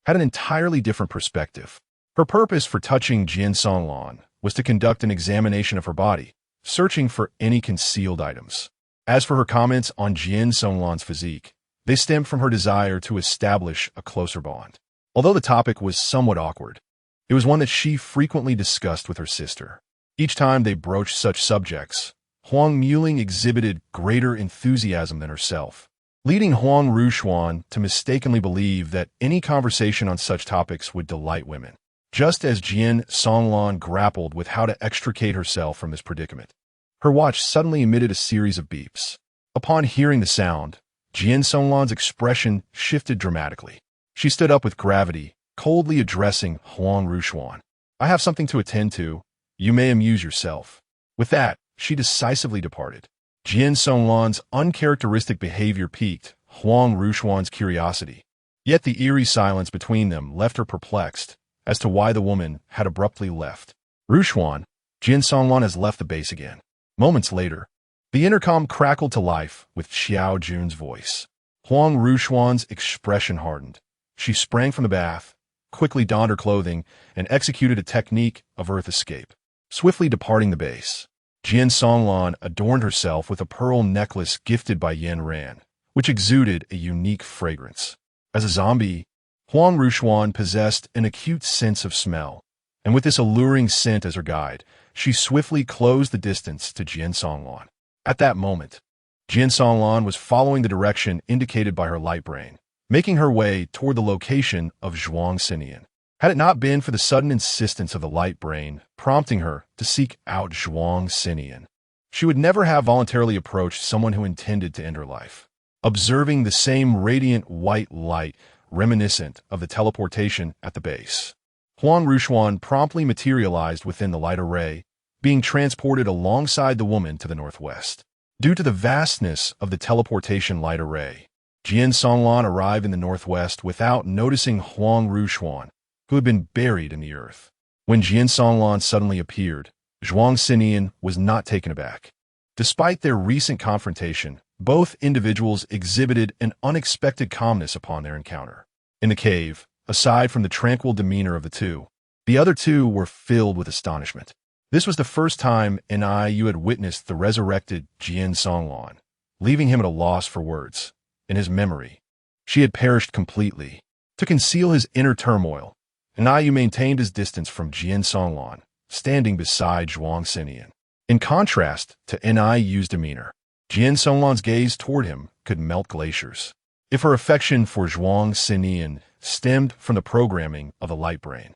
had an entirely different perspective. Her purpose for touching Jian Songlan was to conduct an examination of her body, searching for any concealed items. As for her comments on Jian Songlan's physique, they stemmed from her desire to establish a closer bond. Although the topic was somewhat awkward, it was one that she frequently discussed with her sister. Each time they broached such subjects, Huang Muling exhibited greater enthusiasm than herself, leading Huang Ruxuan to mistakenly believe that any conversation on such topics would delight women. Just as Jian Songlan grappled with how to extricate herself from this predicament, her watch suddenly emitted a series of beeps. Upon hearing the sound, Jian Songlan's expression shifted dramatically. She stood up with gravity, coldly addressing Huang Ruxuan. "I have something to attend to. You may amuse yourself." With that, she decisively departed. Jian Songlan's uncharacteristic behavior piqued Huang Ruxuan's curiosity. Yet the eerie silence between them left her perplexed as to why the woman had abruptly left. "Ruxuan, Jian Songlan has left the base again. Moments later, the intercom crackled to life with Xiao Jun's voice. Huang Ruxuan's expression hardened. She sprang from the bath, quickly donned her clothing, and executed a technique of earth escape. Swiftly departing the base, Jian Songlan adorned herself with a pearl necklace gifted by Yen Ran, which exuded a unique fragrance. As a zombie, Huang Ruxuan possessed an acute sense of smell, and with this alluring scent as her guide, she swiftly closed the distance to Jian Songlan. At that moment, Jian Songlan was following the direction indicated by her light brain, making her way toward the location of Zhuang Xinian. Had it not been for the sudden insistence of the light brain prompting her to seek out Zhuang Xinian, she would never have voluntarily approached someone who intended to end her life. Observing the same radiant white light reminiscent of the teleportation at the base, Huang Ruxuan promptly materialized within the light array, being transported alongside the woman to the northwest. Due to the vastness of the teleportation light array, Jian Songlan arrived in the northwest without noticing Huang Ruxuan, who had been buried in the earth. When Jian Songlan suddenly appeared, Zhuang Xinian was not taken aback. Despite their recent confrontation, both individuals exhibited an unexpected calmness upon their encounter. In the cave, aside from the tranquil demeanor of the other two were filled with astonishment. This was the first time NIU had witnessed the resurrected Jian Songlan, leaving him at a loss for words. In his memory, she had perished completely. To conceal his inner turmoil, NIU maintained his distance from Jian Songlan, standing beside Zhuang Xinian. In contrast to NIU's demeanor, Jian Songlan's gaze toward him could melt glaciers. If her affection for Zhuang Xinian stemmed from the programming of the light brain,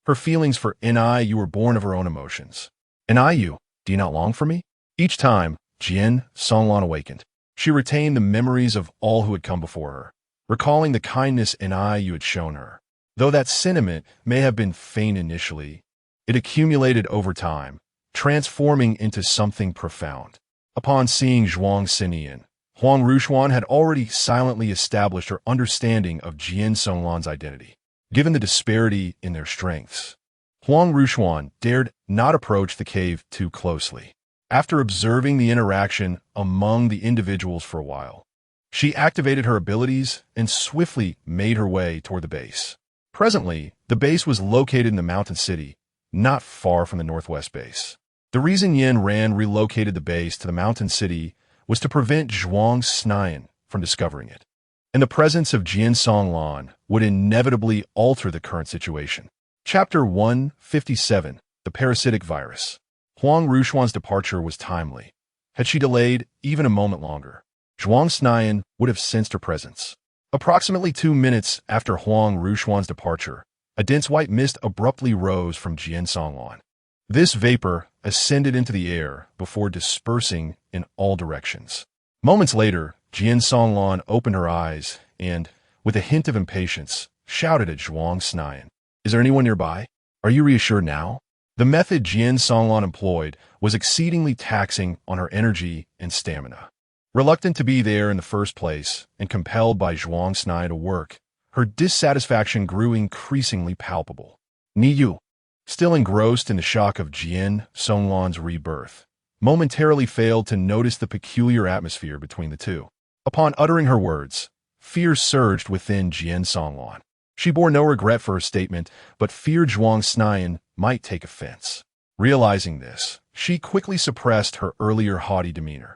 her feelings for NIU were born of her own emotions. NIU, do you not long for me? Each time Jian Songlan awakened, she retained the memories of all who had come before her, recalling the kindness NIU had shown her. Though that sentiment may have been faint initially, it accumulated over time, transforming into something profound. Upon seeing Zhuang Xinian, Huang Ruxuan had already silently established her understanding of Jian Songlan's identity. Given the disparity in their strengths, Huang Ruxuan dared not approach the cave too closely. After observing the interaction among the individuals for a while, she activated her abilities and swiftly made her way toward the base. Presently, the base was located in the mountain city, not far from the northwest base. The reason Yen Ran relocated the base to the mountain city was to prevent Zhuang Xinian from discovering it, and the presence of Jian Songlan would inevitably alter the current situation. Chapter 157, The Parasitic Virus. Huang Ruxuan's departure was timely. Had she delayed even a moment longer, Zhuang Xinian would have sensed her presence. Approximately 2 minutes after Huang Ruxuan's departure, a dense white mist abruptly rose from Jian Songlan. This vapor ascended into the air before dispersing in all directions. Moments later, Jian Songlan opened her eyes and, with a hint of impatience, shouted at Zhuang Xinian, "Is there anyone nearby? Are you reassured now?" The method Jian Songlan employed was exceedingly taxing on her energy and stamina. Reluctant to be there in the first place and compelled by Zhuang Xinian to work, her dissatisfaction grew increasingly palpable. Niyu, still engrossed in the shock of Jian Songlan's rebirth, momentarily failed to notice the peculiar atmosphere between the two. Upon uttering her words, fear surged within Jian Songlan. She bore no regret for her statement, but feared Zhuang Xinian might take offense. Realizing this, she quickly suppressed her earlier haughty demeanor.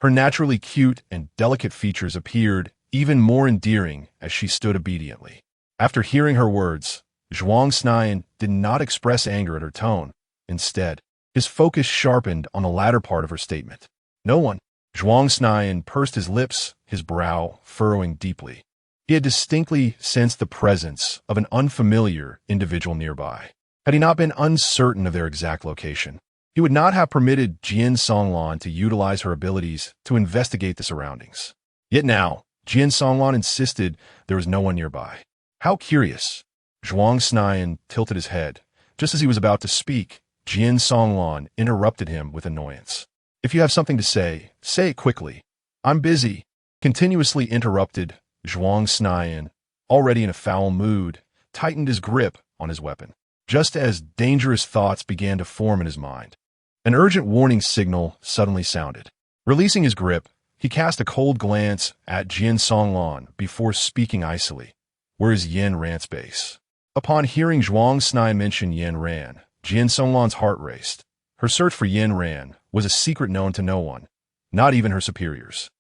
Her naturally cute and delicate features appeared even more endearing as she stood obediently. After hearing her words, Zhuang Xinian did not express anger at her tone. Instead, his focus sharpened on the latter part of her statement. No one. Zhuang Xinian pursed his lips, his brow furrowing deeply. He had distinctly sensed the presence of an unfamiliar individual nearby. Had he not been uncertain of their exact location, he would not have permitted Jian Songlan to utilize her abilities to investigate the surroundings. Yet now, Jian Songlan insisted there was no one nearby. How curious. Zhuang Xinian tilted his head. Just as he was about to speak, Jian Songlan interrupted him with annoyance. "If you have something to say it quickly." "I'm busy," continuously interrupted Zhuang Xinian, already in a foul mood, tightened his grip on his weapon. Just as dangerous thoughts began to form in his mind, An urgent warning signal suddenly sounded. Releasing his grip, he cast a cold glance at Jian Songlan before speaking icily. "Where is Yin Ran's base?" Upon hearing Zhuang Snai mention Yin Ran, Jian Songlan's heart raced. Her search for Yin Ran was a secret known to no one, not even her superiors.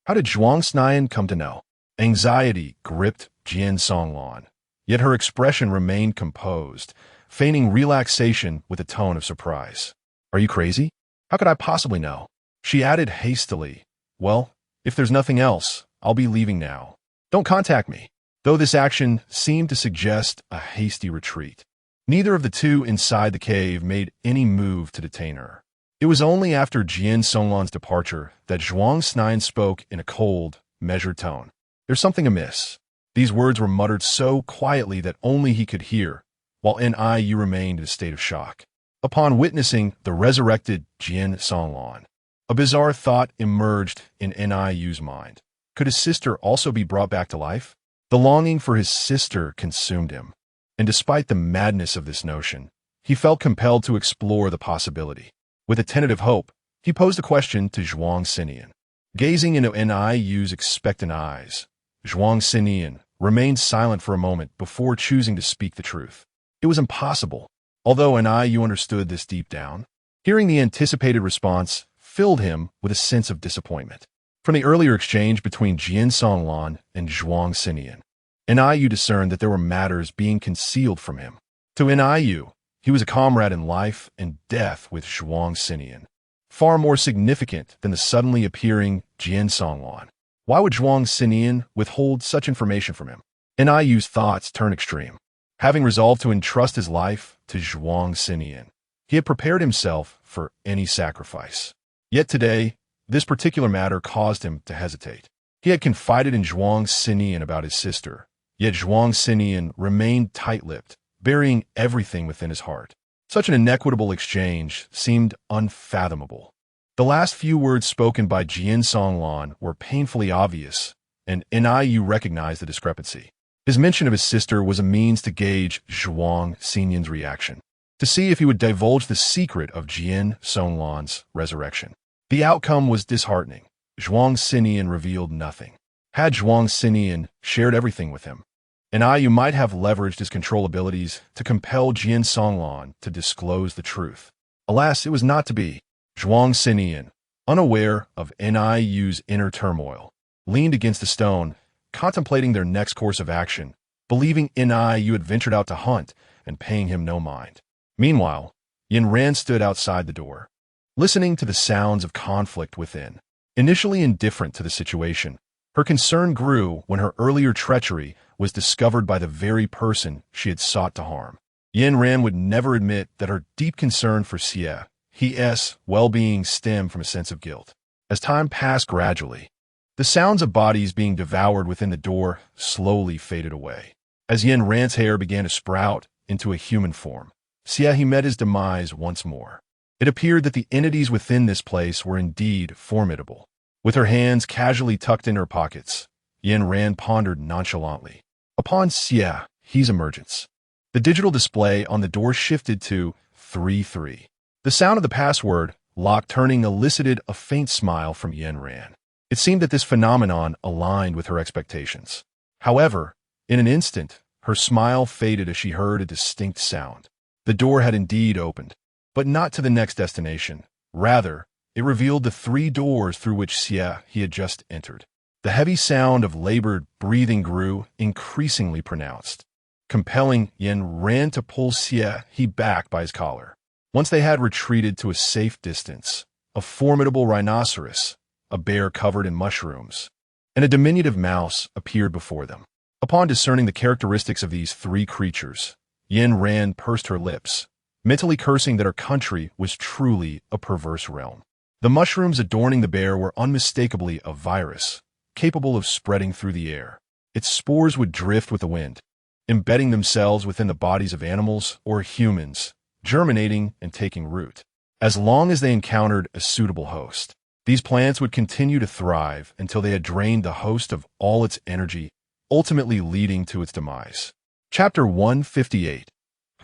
How did Zhuang Snai come to know? Anxiety gripped Jian Songlan, yet her expression remained composed, feigning relaxation with a tone of surprise. "Are you crazy? How could I possibly know?" She added hastily, "Well, if there's nothing else, I'll be leaving now. Don't contact me." Though this action seemed to suggest a hasty retreat, neither of the two inside the cave made any move to detain her. It was only after Jian Songlan's departure that Zhuang Snai spoke in a cold, measured tone. "There's something amiss." These words were muttered so quietly that only he could hear, while Niu remained in a state of shock. Upon witnessing the resurrected Jian Songlan, a bizarre thought emerged in Niu's mind. Could his sister also be brought back to life? The longing for his sister consumed him, and despite the madness of this notion, he felt compelled to explore the possibility. With a tentative hope, he posed a question to Zhuang Xinian. Gazing into Niu's expectant eyes, Zhuang Xinian remained silent for a moment before choosing to speak the truth. It was impossible, although Niu understood this deep down. Hearing the anticipated response filled him with a sense of disappointment. From the earlier exchange between Jian Songlan and Zhuang Xinian, Niu discerned that there were matters being concealed from him. To Niu, he was a comrade in life and death with Zhuang Xinian, far more significant than the suddenly appearing Jian Songlan. Why would Zhuang Xinian withhold such information from him? Niu's thoughts turned extreme. Having resolved to entrust his life to Zhuang Xinian, he had prepared himself for any sacrifice. Yet today, this particular matter caused him to hesitate. He had confided in Zhuang Xinian about his sister, yet Zhuang Xinian remained tight-lipped, burying everything within his heart. Such an inequitable exchange seemed unfathomable. The last few words spoken by Jian Songlan were painfully obvious, and Niu recognized the discrepancy. His mention of his sister was a means to gauge Zhuang Xinian's reaction, to see if he would divulge the secret of Jian Songlan's resurrection. The outcome was disheartening. Zhuang Xinian revealed nothing. Had Zhuang Xinian shared everything with him, Niu might have leveraged his control abilities to compel Jian Songlan to disclose the truth. Alas, it was not to be. Zhuang Xinian, unaware of Niu's inner turmoil, leaned against a stone, contemplating their next course of action, believing Niu had ventured out to hunt and paying him no mind. Meanwhile, Yin Ran stood outside the door, listening to the sounds of conflict within. Initially indifferent to the situation, her concern grew when her earlier treachery was discovered by the very person she had sought to harm. Yin Ran would never admit that her deep concern for Xie's well-being stemmed from a sense of guilt. As time passed gradually, the sounds of bodies being devoured within the door slowly faded away. As Yin Ran's hair began to sprout into a human form, he met his demise once more. It appeared that the entities within this place were indeed formidable. With her hands casually tucked in her pockets, Yin Ran pondered nonchalantly upon Xie's emergence. The digital display on the door shifted to 3-3. The sound of the password, lock turning, elicited a faint smile from Yin Ran. It seemed that this phenomenon aligned with her expectations. However, in an instant, her smile faded as she heard a distinct sound. The door had indeed opened, but not to the next destination. Rather, it revealed the 3 doors through which he had just entered. The heavy sound of labored breathing grew increasingly pronounced, compelling Yin Ran to pull he back by his collar. Once they had retreated to a safe distance, a formidable rhinoceros, a bear covered in mushrooms, and a diminutive mouse appeared before them. Upon discerning the characteristics of these 3 creatures, Yin Ran pursed her lips, mentally cursing that her country was truly a perverse realm. The mushrooms adorning the bear were unmistakably a virus, capable of spreading through the air. Its spores would drift with the wind, embedding themselves within the bodies of animals or humans, germinating and taking root. As long as they encountered a suitable host, these plants would continue to thrive until they had drained the host of all its energy, ultimately leading to its demise. Chapter 158.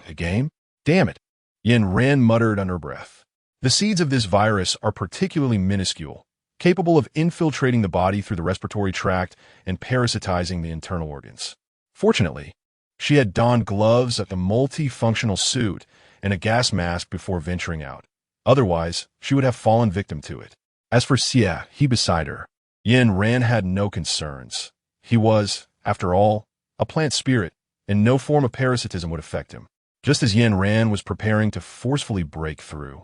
A game? Damn it. Yin Ran muttered under breath. The seeds of this virus are particularly minuscule, capable of infiltrating the body through the respiratory tract and parasitizing the internal organs. Fortunately, she had donned gloves, a multifunctional suit, and a gas mask before venturing out. Otherwise, she would have fallen victim to it. As for Xie, he beside her, Yin Ran had no concerns. He was, after all, a plant spirit, and no form of parasitism would affect him. Just as Yin Ran was preparing to forcefully break through,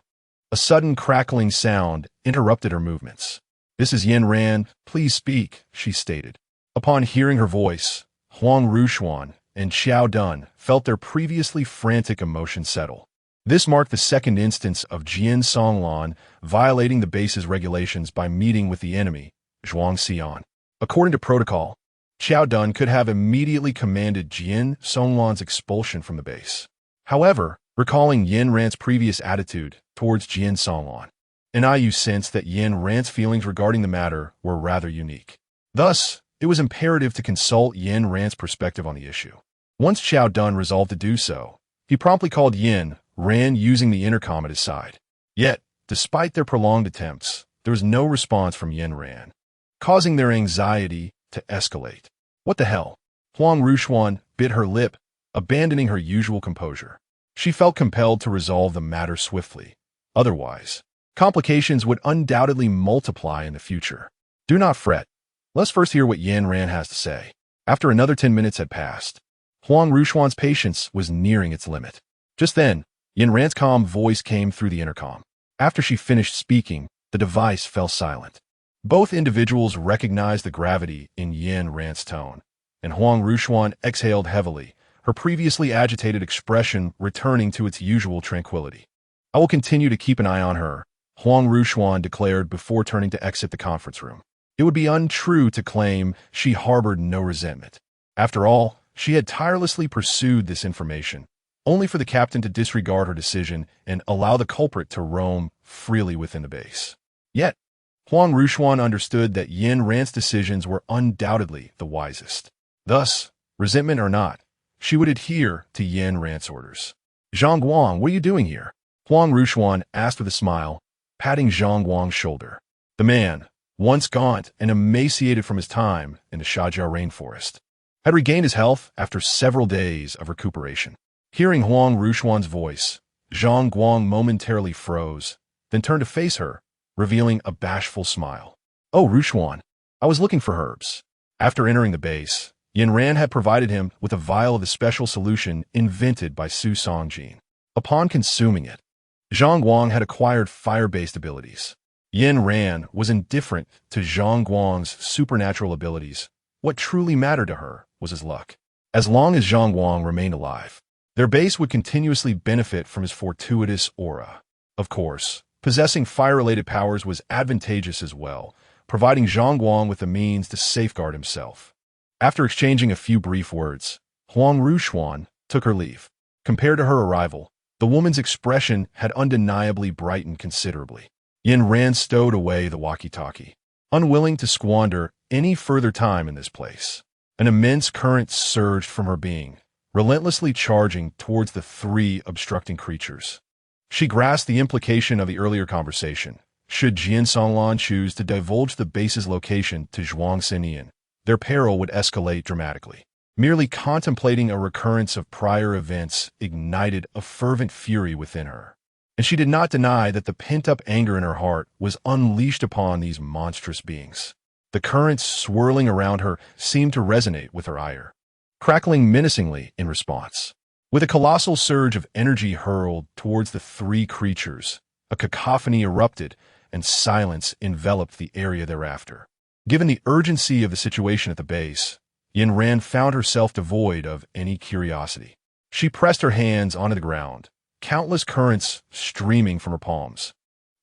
a sudden crackling sound interrupted her movements. "This is Yin Ran, please speak," she stated. Upon hearing her voice, Huang Ruxuan and Xiao Dun felt their previously frantic emotions settle. This marked the second instance of Jian Songlan violating the base's regulations by meeting with the enemy, Zhuang Xian. According to protocol, Xiao Dun could have immediately commanded Jian Songlan's expulsion from the base. However, recalling Yin Ran's previous attitude towards Jian Songlan, Niu sensed that Yin Ran's feelings regarding the matter were rather unique. Thus, it was imperative to consult Yin Ran's perspective on the issue. Once Xiao Dun resolved to do so, he promptly called Yin Ran using the intercom at his side. Yet, despite their prolonged attempts, there was no response from Yin Ran, causing their anxiety to escalate. What the hell? Huang Ruxuan bit her lip, abandoning her usual composure. She felt compelled to resolve the matter swiftly. Otherwise, complications would undoubtedly multiply in the future. Do not fret. Let's first hear what Yin Ran has to say. After another 10 minutes had passed, Huang Ruxuan's patience was nearing its limit. Just then, Yin Ran's calm voice came through the intercom. After she finished speaking, the device fell silent. Both individuals recognized the gravity in Yin Ran's tone, and Huang Ruxuan exhaled heavily, her previously agitated expression returning to its usual tranquility. "I will continue to keep an eye on her," Huang Ruxuan declared before turning to exit the conference room. It would be untrue to claim she harbored no resentment. After all, she had tirelessly pursued this information, only for the captain to disregard her decision and allow the culprit to roam freely within the base. Yet, Huang Ruxuan understood that Yin Ran's decisions were undoubtedly the wisest. Thus, resentment or not, she would adhere to Yin Ran's orders. "Zhang Guang, what are you doing here?" Huang Ruxuan asked with a smile, patting Zhang Guang's shoulder. The man, once gaunt and emaciated from his time in the Shajiao rainforest, had regained his health after several days of recuperation. Hearing Huang Ruxuan's voice, Zhang Guang momentarily froze, then turned to face her, revealing a bashful smile. "Oh, Ruxuan, I was looking for herbs." After entering the base, Yin Ran had provided him with a vial of the special solution invented by Su Songjin. Upon consuming it, Zhang Guang had acquired fire-based abilities. Yin Ran was indifferent to Zhang Guang's supernatural abilities. What truly mattered to her was his luck. As long as Zhang Guang remained alive, their base would continuously benefit from his fortuitous aura. Of course, possessing fire-related powers was advantageous as well, providing Zhang Guang with the means to safeguard himself. After exchanging a few brief words, Huang Ruxuan took her leave. Compared to her arrival, the woman's expression had undeniably brightened considerably. Yin Ran stowed away the walkie-talkie, unwilling to squander any further time in this place. An immense current surged from her being, relentlessly charging towards the three obstructing creatures. She grasped the implication of the earlier conversation. Should Jian Songlan choose to divulge the base's location to Zhuang Xinian, their peril would escalate dramatically. Merely contemplating a recurrence of prior events ignited a fervent fury within her, and she did not deny that the pent-up anger in her heart was unleashed upon these monstrous beings. The currents swirling around her seemed to resonate with her ire, crackling menacingly in response. With a colossal surge of energy hurled towards the three creatures, a cacophony erupted, and silence enveloped the area thereafter. Given the urgency of the situation at the base, Yin Ran found herself devoid of any curiosity. She pressed her hands onto the ground, countless currents streaming from her palms,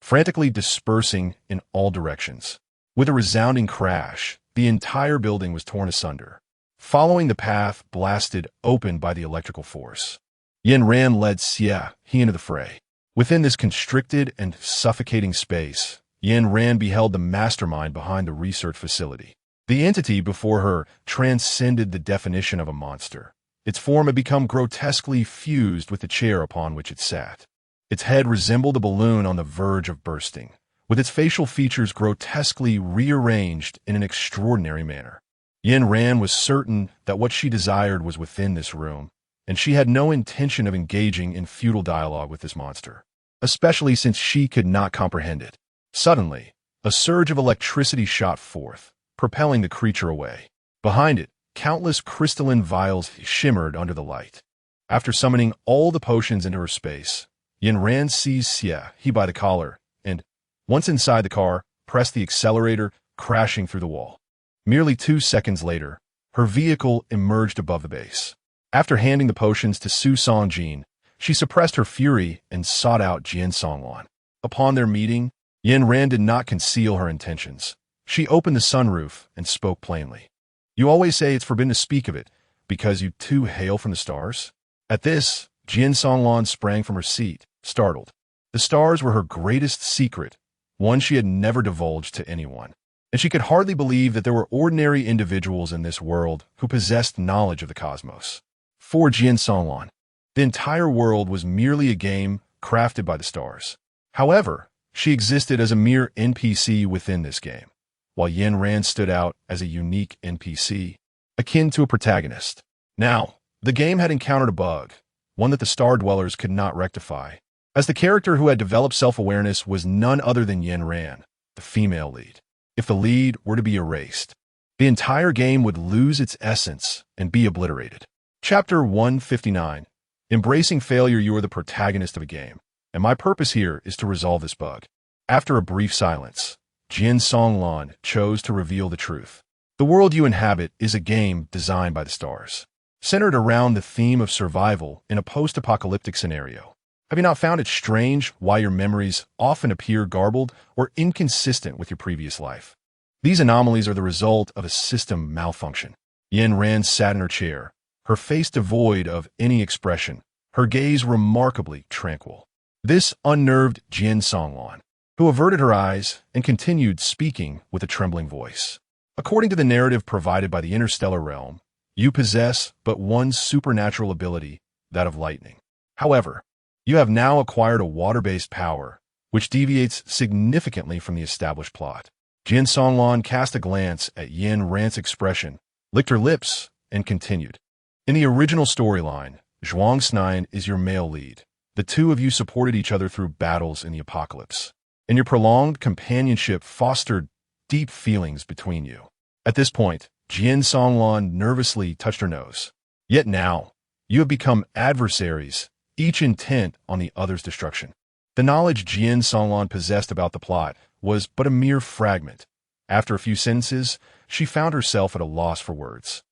frantically dispersing in all directions. With a resounding crash, the entire building was torn asunder, following the path blasted open by the electrical force. Yin Ran led Xie He into the fray. Within this constricted and suffocating space, Yin Ran beheld the mastermind behind the research facility. The entity before her transcended the definition of a monster. Its form had become grotesquely fused with the chair upon which it sat. Its head resembled a balloon on the verge of bursting, with its facial features grotesquely rearranged in an extraordinary manner. Yin Ran was certain that what she desired was within this room, and she had no intention of engaging in futile dialogue with this monster, especially since she could not comprehend it. Suddenly, a surge of electricity shot forth, propelling the creature away. Behind it, countless crystalline vials shimmered under the light. After summoning all the potions into her space, Yin Ran seized Xie He by the collar and, once inside the car, pressed the accelerator, crashing through the wall. Merely 2 seconds later, her vehicle emerged above the base. After handing the potions to Su Songjin, she suppressed her fury and sought out Jian Songlan. Upon their meeting, Yin Ran did not conceal her intentions. She opened the sunroof and spoke plainly. "You always say it's forbidden to speak of it, because you two hail from the stars?" At this, Jian Songlan sprang from her seat, startled. The stars were her greatest secret, one she had never divulged to anyone, and she could hardly believe that there were ordinary individuals in this world who possessed knowledge of the cosmos. For Jian Songlan, the entire world was merely a game crafted by the stars. However, she existed as a mere NPC within this game, while Yin Ran stood out as a unique NPC, akin to a protagonist. Now, the game had encountered a bug, one that the Star Dwellers could not rectify, as the character who had developed self-awareness was none other than Yin Ran, the female lead. If the lead were to be erased, the entire game would lose its essence and be obliterated. Chapter 159. Embracing failure. You are the protagonist of a game, and my purpose here is to resolve this bug. After a brief silence, Jian Songlan chose to reveal the truth. The world you inhabit is a game designed by the stars, centered around the theme of survival in a post-apocalyptic scenario. Have you not found it strange why your memories often appear garbled or inconsistent with your previous life? These anomalies are the result of a system malfunction. Yin Ran sat in her chair, her face devoid of any expression, her gaze remarkably tranquil. This unnerved Jian Songlan, who averted her eyes and continued speaking with a trembling voice. According to the narrative provided by the Interstellar realm, you possess but one supernatural ability, that of lightning. However, you have now acquired a water-based power, which deviates significantly from the established plot. Jian Songlan cast a glance at Yin Ran's expression, licked her lips, and continued. In the original storyline, Zhuang Snine is your male lead. The two of you supported each other through battles in the apocalypse, and your prolonged companionship fostered deep feelings between you. At this point, Jian Songlan nervously touched her nose. Yet now, you have become adversaries, each intent on the other's destruction. The knowledge Jian Songlan possessed about the plot was but a mere fragment. After a few sentences, she found herself at a loss for words.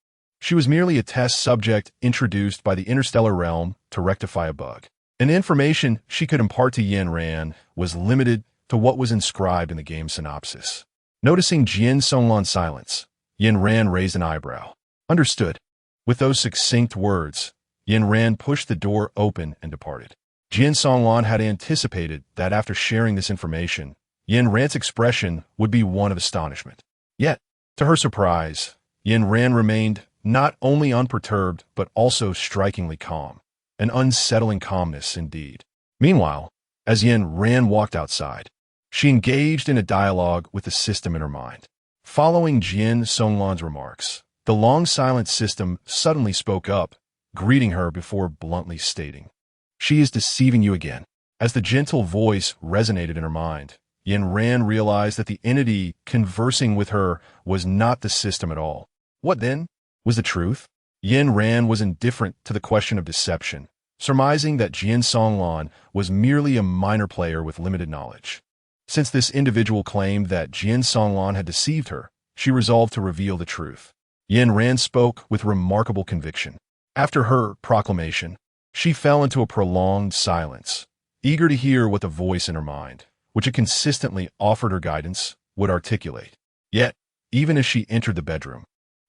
She was merely a test subject introduced by the Interstellar realm to rectify a bug, and the information she could impart to Yin Ran was limited to what was inscribed in the game synopsis. Noticing Jian Songlan's silence, Yin Ran raised an eyebrow. Understood. With those succinct words, Yin Ran pushed the door open and departed. Jian Songlan had anticipated that after sharing this information, Yin Ran's expression would be one of astonishment. Yet, to her surprise, Yin Ran remained not only unperturbed but also strikingly calm, an unsettling calmness indeed. Meanwhile, as Yin Ran walked outside, she engaged in a dialogue with the system in her mind. Following Jian Songlan's remarks, the long-silent system suddenly spoke up, greeting her before bluntly stating, "She is deceiving you again." As the gentle voice resonated in her mind, Yin Ran realized that the entity conversing with her was not the system at all. What then was the truth? Yin Ran was indifferent to the question of deception, surmising that Jian Songlan was merely a minor player with limited knowledge. Since this individual claimed that Jian Songlan had deceived her, she resolved to reveal the truth. Yin Ran spoke with remarkable conviction. After her proclamation, she fell into a prolonged silence, eager to hear what the voice in her mind, which had consistently offered her guidance, would articulate. Yet, even as she entered the bedroom,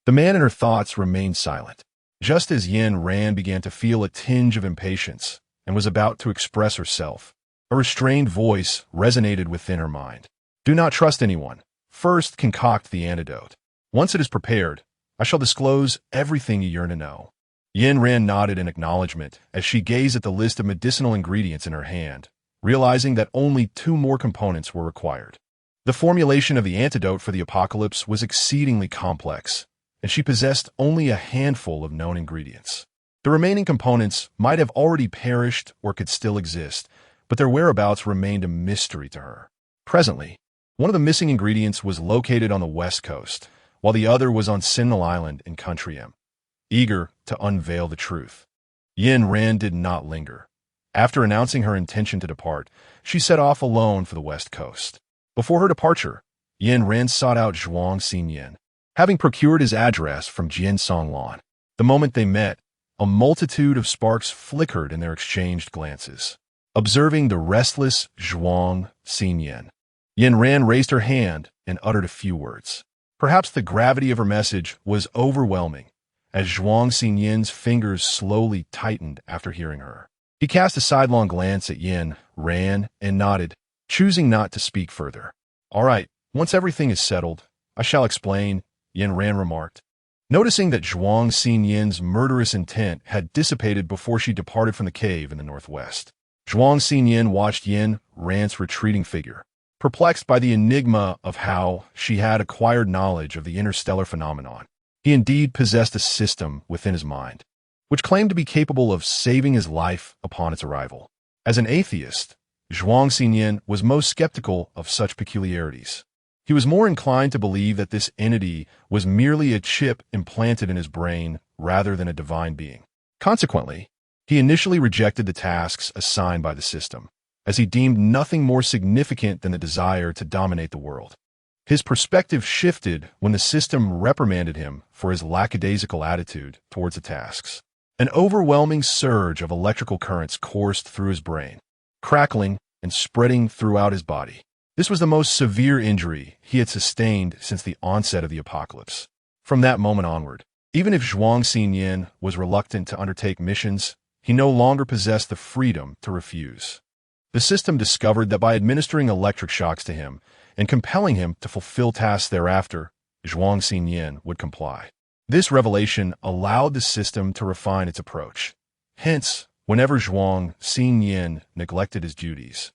the man in her thoughts remained silent. Just as Yin Ran began to feel a tinge of impatience and was about to express herself, a restrained voice resonated within her mind. "Do not trust anyone. First concoct the antidote. Once it is prepared, I shall disclose everything you yearn to know." Yin Ran nodded in acknowledgement as she gazed at the list of medicinal ingredients in her hand, realizing that only 2 more components were required. The formulation of the antidote for the apocalypse was exceedingly complex, and she possessed only a handful of known ingredients. The remaining components might have already perished or could still exist, but their whereabouts remained a mystery to her. Presently, one of the missing ingredients was located on the west coast, while the other was on Sentinel Island in Country M. Eager to unveil the truth, Yin Ran did not linger. After announcing her intention to depart, she set off alone for the west coast. Before her departure, Yin Ran sought out Zhuang Xinyan, having procured his address from Jian Songlan. The moment they met, a multitude of sparks flickered in their exchanged glances. Observing the restless Zhuang Xinyan, Yin Ran raised her hand and uttered a few words. Perhaps the gravity of her message was overwhelming, as Zhuang Xinyan's fingers slowly tightened after hearing her. He cast a sidelong glance at Yin Ran and nodded, choosing not to speak further. "All right, once everything is settled, I shall explain," Yin Ran remarked. Noticing that Zhuang Xinyan's murderous intent had dissipated before she departed from the cave in the northwest, Zhuang Xinyan watched Yin Ran's retreating figure, perplexed by the enigma of how she had acquired knowledge of the interstellar phenomenon. He indeed possessed a system within his mind, which claimed to be capable of saving his life upon its arrival. As an atheist, Zhuang Xinyan was most skeptical of such peculiarities. He was more inclined to believe that this entity was merely a chip implanted in his brain rather than a divine being. Consequently, he initially rejected the tasks assigned by the system, as he deemed nothing more significant than the desire to dominate the world. His perspective shifted when the system reprimanded him for his lackadaisical attitude towards the tasks. An overwhelming surge of electrical currents coursed through his brain, crackling and spreading throughout his body. This was the most severe injury he had sustained since the onset of the apocalypse. From that moment onward, even if Zhuang Xinyan was reluctant to undertake missions, he no longer possessed the freedom to refuse. The system discovered that by administering electric shocks to him and compelling him to fulfill tasks thereafter, Zhuang Xinyan would comply. This revelation allowed the system to refine its approach. Hence, whenever Zhuang Xinyan neglected his duties,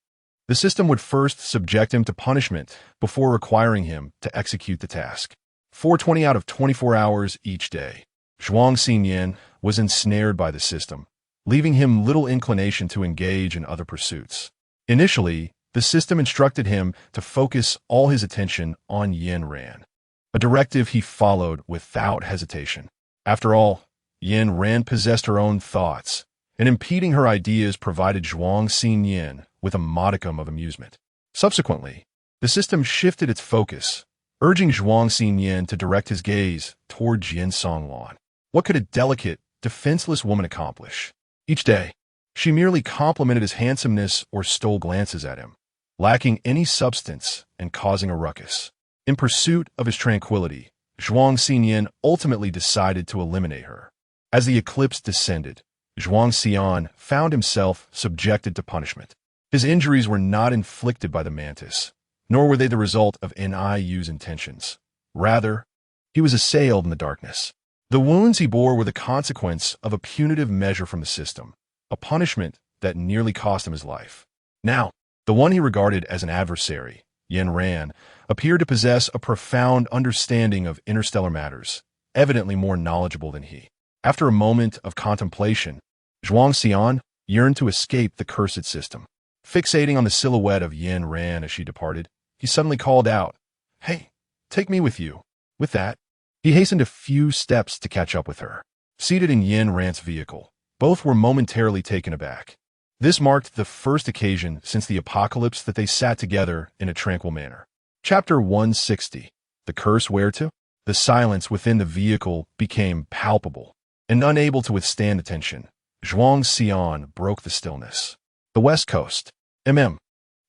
the system would first subject him to punishment before requiring him to execute the task. 420 out of 24 hours each day, Zhuang Xinyan was ensnared by the system, leaving him little inclination to engage in other pursuits. Initially, the system instructed him to focus all his attention on Yin Ran, a directive he followed without hesitation. After all, Yin Ran possessed her own thoughts, and impeding her ideas provided Zhuang Xinyan with a modicum of amusement. Subsequently, the system shifted its focus, urging Zhuang Xinyan to direct his gaze toward Jian Songlan. What could a delicate, defenseless woman accomplish? Each day, she merely complimented his handsomeness or stole glances at him, lacking any substance and causing a ruckus. In pursuit of his tranquility, Zhuang Xinyan ultimately decided to eliminate her. As the eclipse descended, Zhuang Xian found himself subjected to punishment. His injuries were not inflicted by the mantis, nor were they the result of NIU's intentions. Rather, he was assailed in the darkness. The wounds he bore were the consequence of a punitive measure from the system, a punishment that nearly cost him his life. Now, the one he regarded as an adversary, Yin Ran, appeared to possess a profound understanding of interstellar matters, evidently more knowledgeable than he. After a moment of contemplation, Zhuang Xian yearned to escape the cursed system. Fixating on the silhouette of Yin Ran as she departed, he suddenly called out, "Hey, take me with you." With that, he hastened a few steps to catch up with her. Seated in Yin Ran's vehicle, both were momentarily taken aback. This marked the first occasion since the apocalypse that they sat together in a tranquil manner. Chapter 160. The Curse Where to? The silence within the vehicle became palpable, and unable to withstand the tension, Zhuang Xian broke the stillness. The West Coast.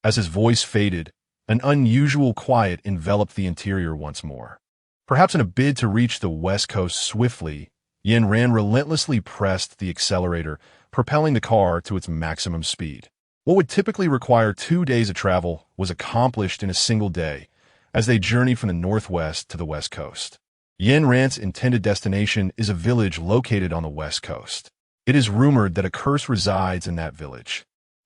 As his voice faded, an unusual quiet enveloped the interior once more. Perhaps in a bid to reach the West Coast swiftly, Yin Ran relentlessly pressed the accelerator, propelling the car to its maximum speed. What would typically require 2 days of travel was accomplished in a single day, as they journeyed from the northwest to the west coast. Yin Ran's intended destination is a village located on the west coast. It is rumored that a curse resides in that village.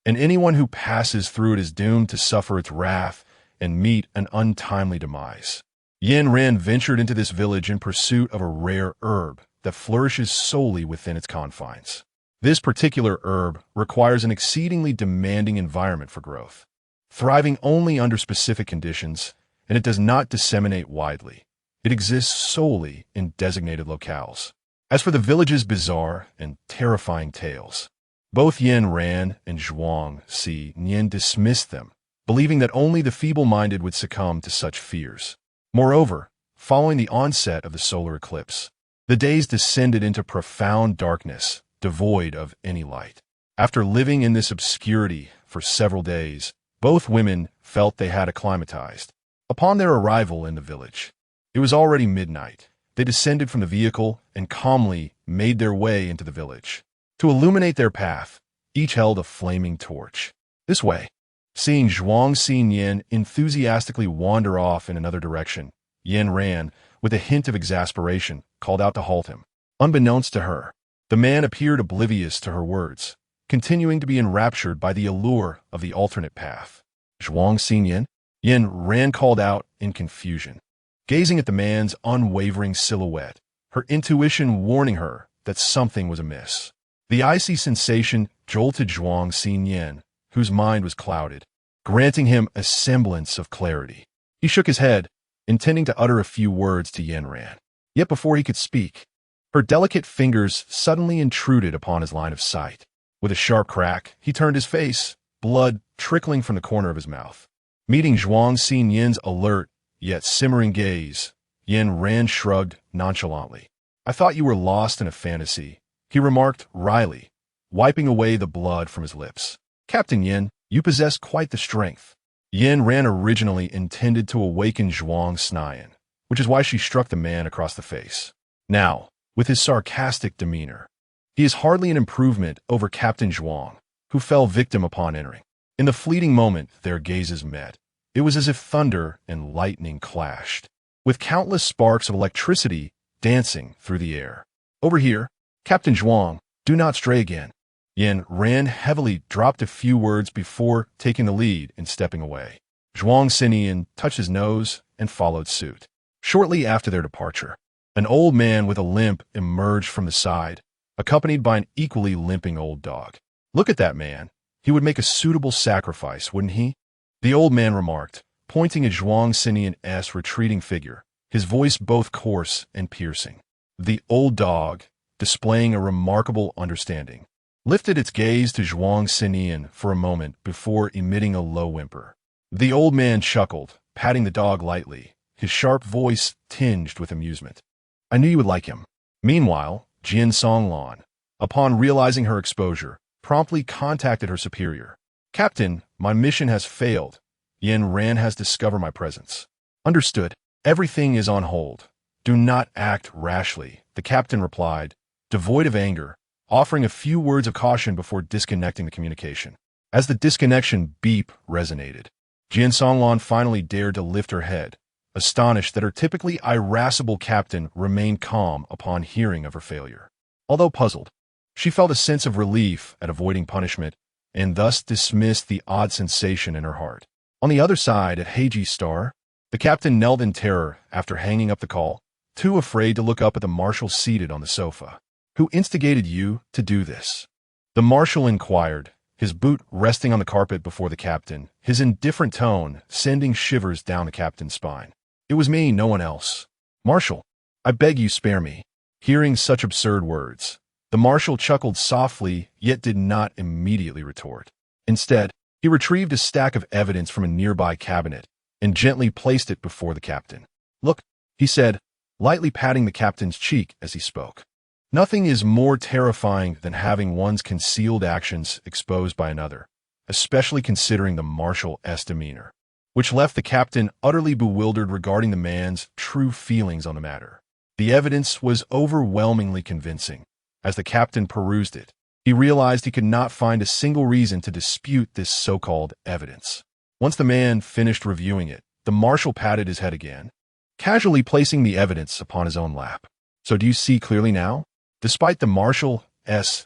and anyone who passes through it is doomed to suffer its wrath and meet an untimely demise. Yin Ran ventured into this village in pursuit of a rare herb that flourishes solely within its confines. This particular herb requires an exceedingly demanding environment for growth, thriving only under specific conditions, and it does not disseminate widely. It exists solely in designated locales. As for the village's bizarre and terrifying tales, both Yin Ran and Zhuang Xinyan dismissed them, believing that only the feeble-minded would succumb to such fears. Moreover, following the onset of the solar eclipse, the days descended into profound darkness, devoid of any light. After living in this obscurity for several days, both women felt they had acclimatized. Upon their arrival in the village, it was already midnight. They descended from the vehicle and calmly made their way into the village. To illuminate their path, each held a flaming torch. This way. Seeing Zhuang Xinyan enthusiastically wander off in another direction, Yin Ran, with a hint of exasperation, called out to halt him. Unbeknownst to her, the man appeared oblivious to her words, continuing to be enraptured by the allure of the alternate path. Zhuang Xinyan? Yin Ran called out in confusion, gazing at the man's unwavering silhouette, her intuition warning her that something was amiss. The icy sensation jolted Zhuang Xinyan, whose mind was clouded, granting him a semblance of clarity. He shook his head, intending to utter a few words to Yin Ran. Yet before he could speak, her delicate fingers suddenly intruded upon his line of sight. With a sharp crack, he turned his face, blood trickling from the corner of his mouth. Meeting Zhuang Xinyan's alert yet simmering gaze, Yin Ran shrugged nonchalantly. I thought you were lost in a fantasy, he remarked wryly, wiping away the blood from his lips. Captain Yin, you possess quite the strength. Yin Ran originally intended to awaken Zhuang Xinyan, which is why she struck the man across the face. Now, with his sarcastic demeanor, he is hardly an improvement over Captain Zhuang, who fell victim upon entering. In the fleeting moment their gazes met, it was as if thunder and lightning clashed, with countless sparks of electricity dancing through the air. Over here, Captain Zhuang, do not stray again. Yin Ran heavily dropped a few words before taking the lead and stepping away. Zhuang Xinyan touched his nose and followed suit. Shortly after their departure, an old man with a limp emerged from the side, accompanied by an equally limping old dog. Look at that man. He would make a suitable sacrifice, wouldn't he? The old man remarked, pointing at Zhuang Xinyan's retreating figure, his voice both coarse and piercing. The old dog, displaying a remarkable understanding, lifted its gaze to Zhuang Xinyan for a moment before emitting a low whimper. The old man chuckled, patting the dog lightly, his sharp voice tinged with amusement. I knew you would like him. Meanwhile, Jin Songlan, upon realizing her exposure, promptly contacted her superior. Captain, my mission has failed. Yin Ran has discovered my presence. Understood. Everything is on hold. Do not act rashly, the captain replied, devoid of anger, offering a few words of caution before disconnecting the communication. As the disconnection beep resonated, Jin Songlan finally dared to lift her head, astonished that her typically irascible captain remained calm upon hearing of her failure. Although puzzled, she felt a sense of relief at avoiding punishment and thus dismissed the odd sensation in her heart. On the other side, at Heiji Star, the captain knelt in terror after hanging up the call, too afraid to look up at the marshal seated on the sofa. Who instigated you to do this? The marshal inquired, his boot resting on the carpet before the captain, his indifferent tone sending shivers down the captain's spine. It was me, no one else. Marshal, I beg you spare me. Hearing such absurd words, the marshal chuckled softly yet did not immediately retort. Instead, he retrieved a stack of evidence from a nearby cabinet and gently placed it before the captain. Look, he said, lightly patting the captain's cheek as he spoke. Nothing is more terrifying than having one's concealed actions exposed by another, especially considering the marshal's demeanor, which left the captain utterly bewildered regarding the man's true feelings on the matter. The evidence was overwhelmingly convincing. As the captain perused it, he realized he could not find a single reason to dispute this so-called evidence. Once the man finished reviewing it, the marshal patted his head again, casually placing the evidence upon his own lap. So do you see clearly now? Despite the marshal's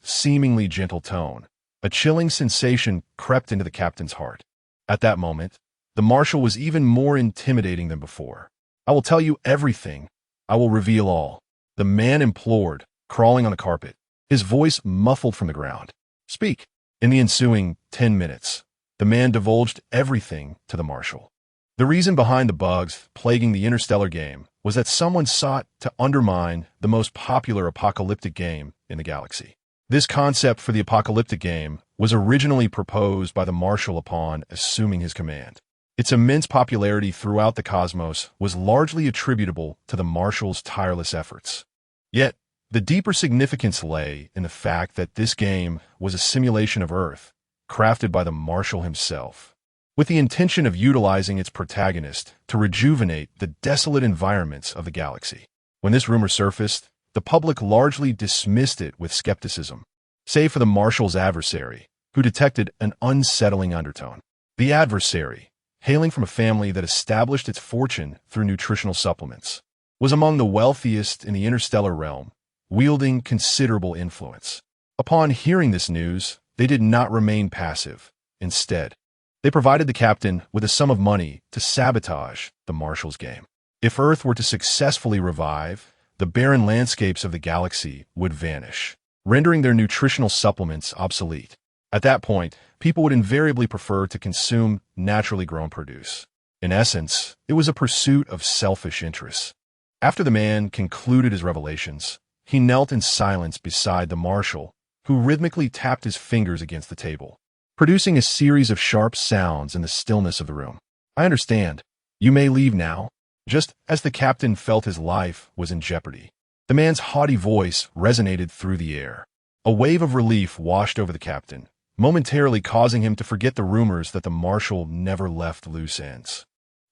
seemingly gentle tone, A chilling sensation crept into the captain's heart. At that moment, the marshal was even more intimidating than before. "I will tell you everything. I will reveal all," the man implored, crawling on the carpet, his voice muffled from the ground. "Speak." In the ensuing 10 minutes, the man divulged everything to the marshal. The reason behind the bugs plaguing the Interstellar game was that someone sought to undermine the most popular apocalyptic game in the galaxy. This concept for the apocalyptic game was originally proposed by the marshal upon assuming his command. Its immense popularity throughout the cosmos was largely attributable to the marshal's tireless efforts. Yet, the deeper significance lay in the fact that this game was a simulation of Earth, crafted by the marshal himself, with the intention of utilizing its protagonist to rejuvenate the desolate environments of the galaxy. When this rumor surfaced, the public largely dismissed it with skepticism, save for the marshal's adversary, who detected an unsettling undertone. The adversary, hailing from a family that established its fortune through nutritional supplements, was among the wealthiest in the interstellar realm, wielding considerable influence. Upon hearing this news, they did not remain passive. Instead, they provided the captain with a sum of money to sabotage the marshal's game. If Earth were to successfully revive, the barren landscapes of the galaxy would vanish, rendering their nutritional supplements obsolete. At that point, people would invariably prefer to consume naturally grown produce. In essence, it was a pursuit of selfish interests. After the man concluded his revelations, he knelt in silence beside the marshal, who rhythmically tapped his fingers against the table, producing a series of sharp sounds in the stillness of the room. "I understand. You may leave now." Just as the captain felt his life was in jeopardy, the man's haughty voice resonated through the air. A wave of relief washed over the captain, momentarily causing him to forget the rumors that the marshal never left loose ends.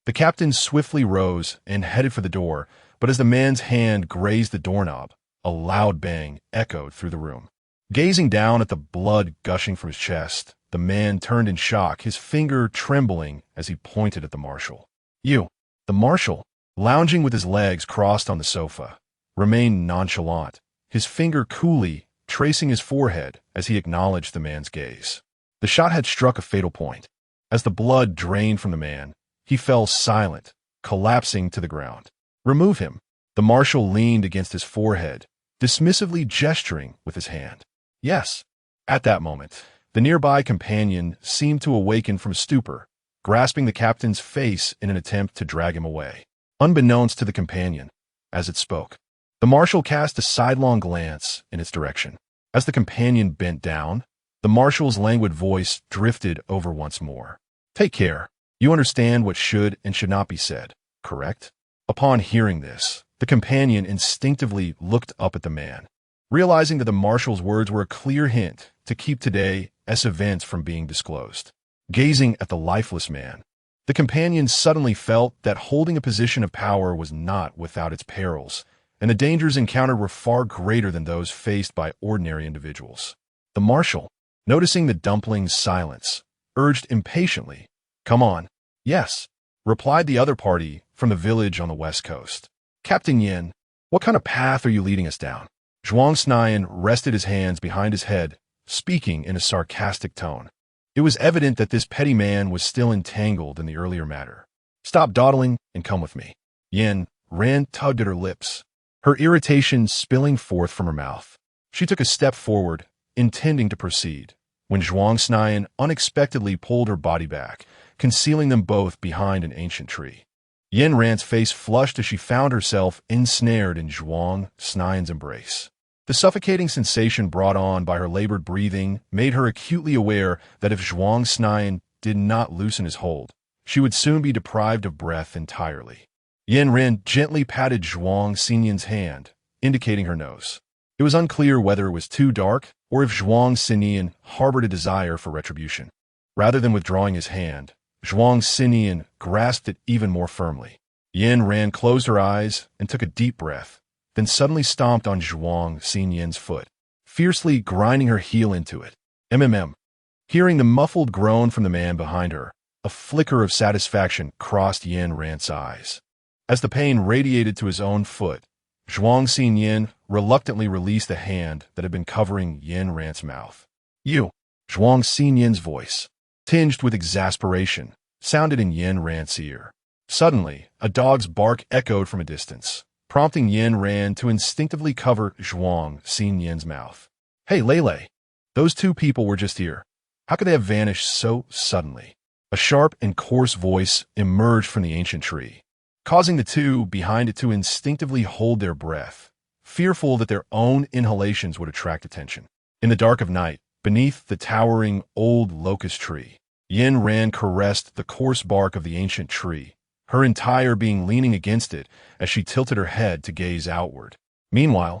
The captain swiftly rose and headed for the door, but as the man's hand grazed the doorknob, a loud bang echoed through the room. Gazing down at the blood gushing from his chest, the man turned in shock, his finger trembling as he pointed at the marshal. "You." The marshal, lounging with his legs crossed on the sofa, remained nonchalant, his finger coolly tracing his forehead as he acknowledged the man's gaze. The shot had struck a fatal point. As the blood drained from the man, he fell silent, collapsing to the ground. "Remove him." The marshal leaned against his forehead, dismissively gesturing with his hand. "Yes." At that moment, the nearby companion seemed to awaken from stupor, grasping the captain's face in an attempt to drag him away. Unbeknownst to the companion, as it spoke, the marshal cast a sidelong glance in its direction. As the companion bent down, the marshal's languid voice drifted over once more. "Take care. You understand what should and should not be said, correct?" Upon hearing this, the companion instinctively looked up at the man, realizing that the marshal's words were a clear hint to keep today's events from being disclosed. Gazing at the lifeless man, the companion suddenly felt that holding a position of power was not without its perils, and the dangers encountered were far greater than those faced by ordinary individuals. The marshal, noticing the dumpling's silence, urged impatiently, "Come on." "Yes," replied the other party from the village on the west coast. "Captain Yin, what kind of path are you leading us down?" Zhuang Snian rested his hands behind his head, speaking in a sarcastic tone. It was evident that this petty man was still entangled in the earlier matter. "Stop dawdling and come with me." Yin Ran tugged at her lips, her irritation spilling forth from her mouth. She took a step forward, intending to proceed, when Zhuang Snian unexpectedly pulled her body back, concealing them both behind an ancient tree. Yin Ran's face flushed as she found herself ensnared in Zhuang Snian's embrace. The suffocating sensation brought on by her labored breathing made her acutely aware that if Zhuang Snian did not loosen his hold, she would soon be deprived of breath entirely. Yin Ren gently patted Zhuang Xinyan's hand, indicating her nose. It was unclear whether it was too dark or if Zhuang Xinyan harbored a desire for retribution. Rather than withdrawing his hand, Zhuang Xinyan grasped it even more firmly. Yin Ran closed her eyes and took a deep breath, then suddenly stomped on Zhuang Xinyan's foot, fiercely grinding her heel into it. MMM. Hearing the muffled groan from the man behind her, a flicker of satisfaction crossed Yin Ran's eyes. As the pain radiated to his own foot, Zhuang Xinyan reluctantly released the hand that had been covering Yin Ran's mouth. "You." Zhuang Xinyan's voice, tinged with exasperation, sounded in Yin Ran's ear. Suddenly, a dog's bark echoed from a distance, prompting Yin Ran to instinctively cover Zhuang Xinyan's mouth. Hey, Lele! Those two people were just here. How could they have vanished so suddenly? A sharp and coarse voice emerged from the ancient tree, causing the two behind it to instinctively hold their breath, fearful that their own inhalations would attract attention. In the dark of night, beneath the towering old locust tree, Yin Ran caressed the coarse bark of the ancient tree, her entire being leaning against it as she tilted her head to gaze outward. Meanwhile,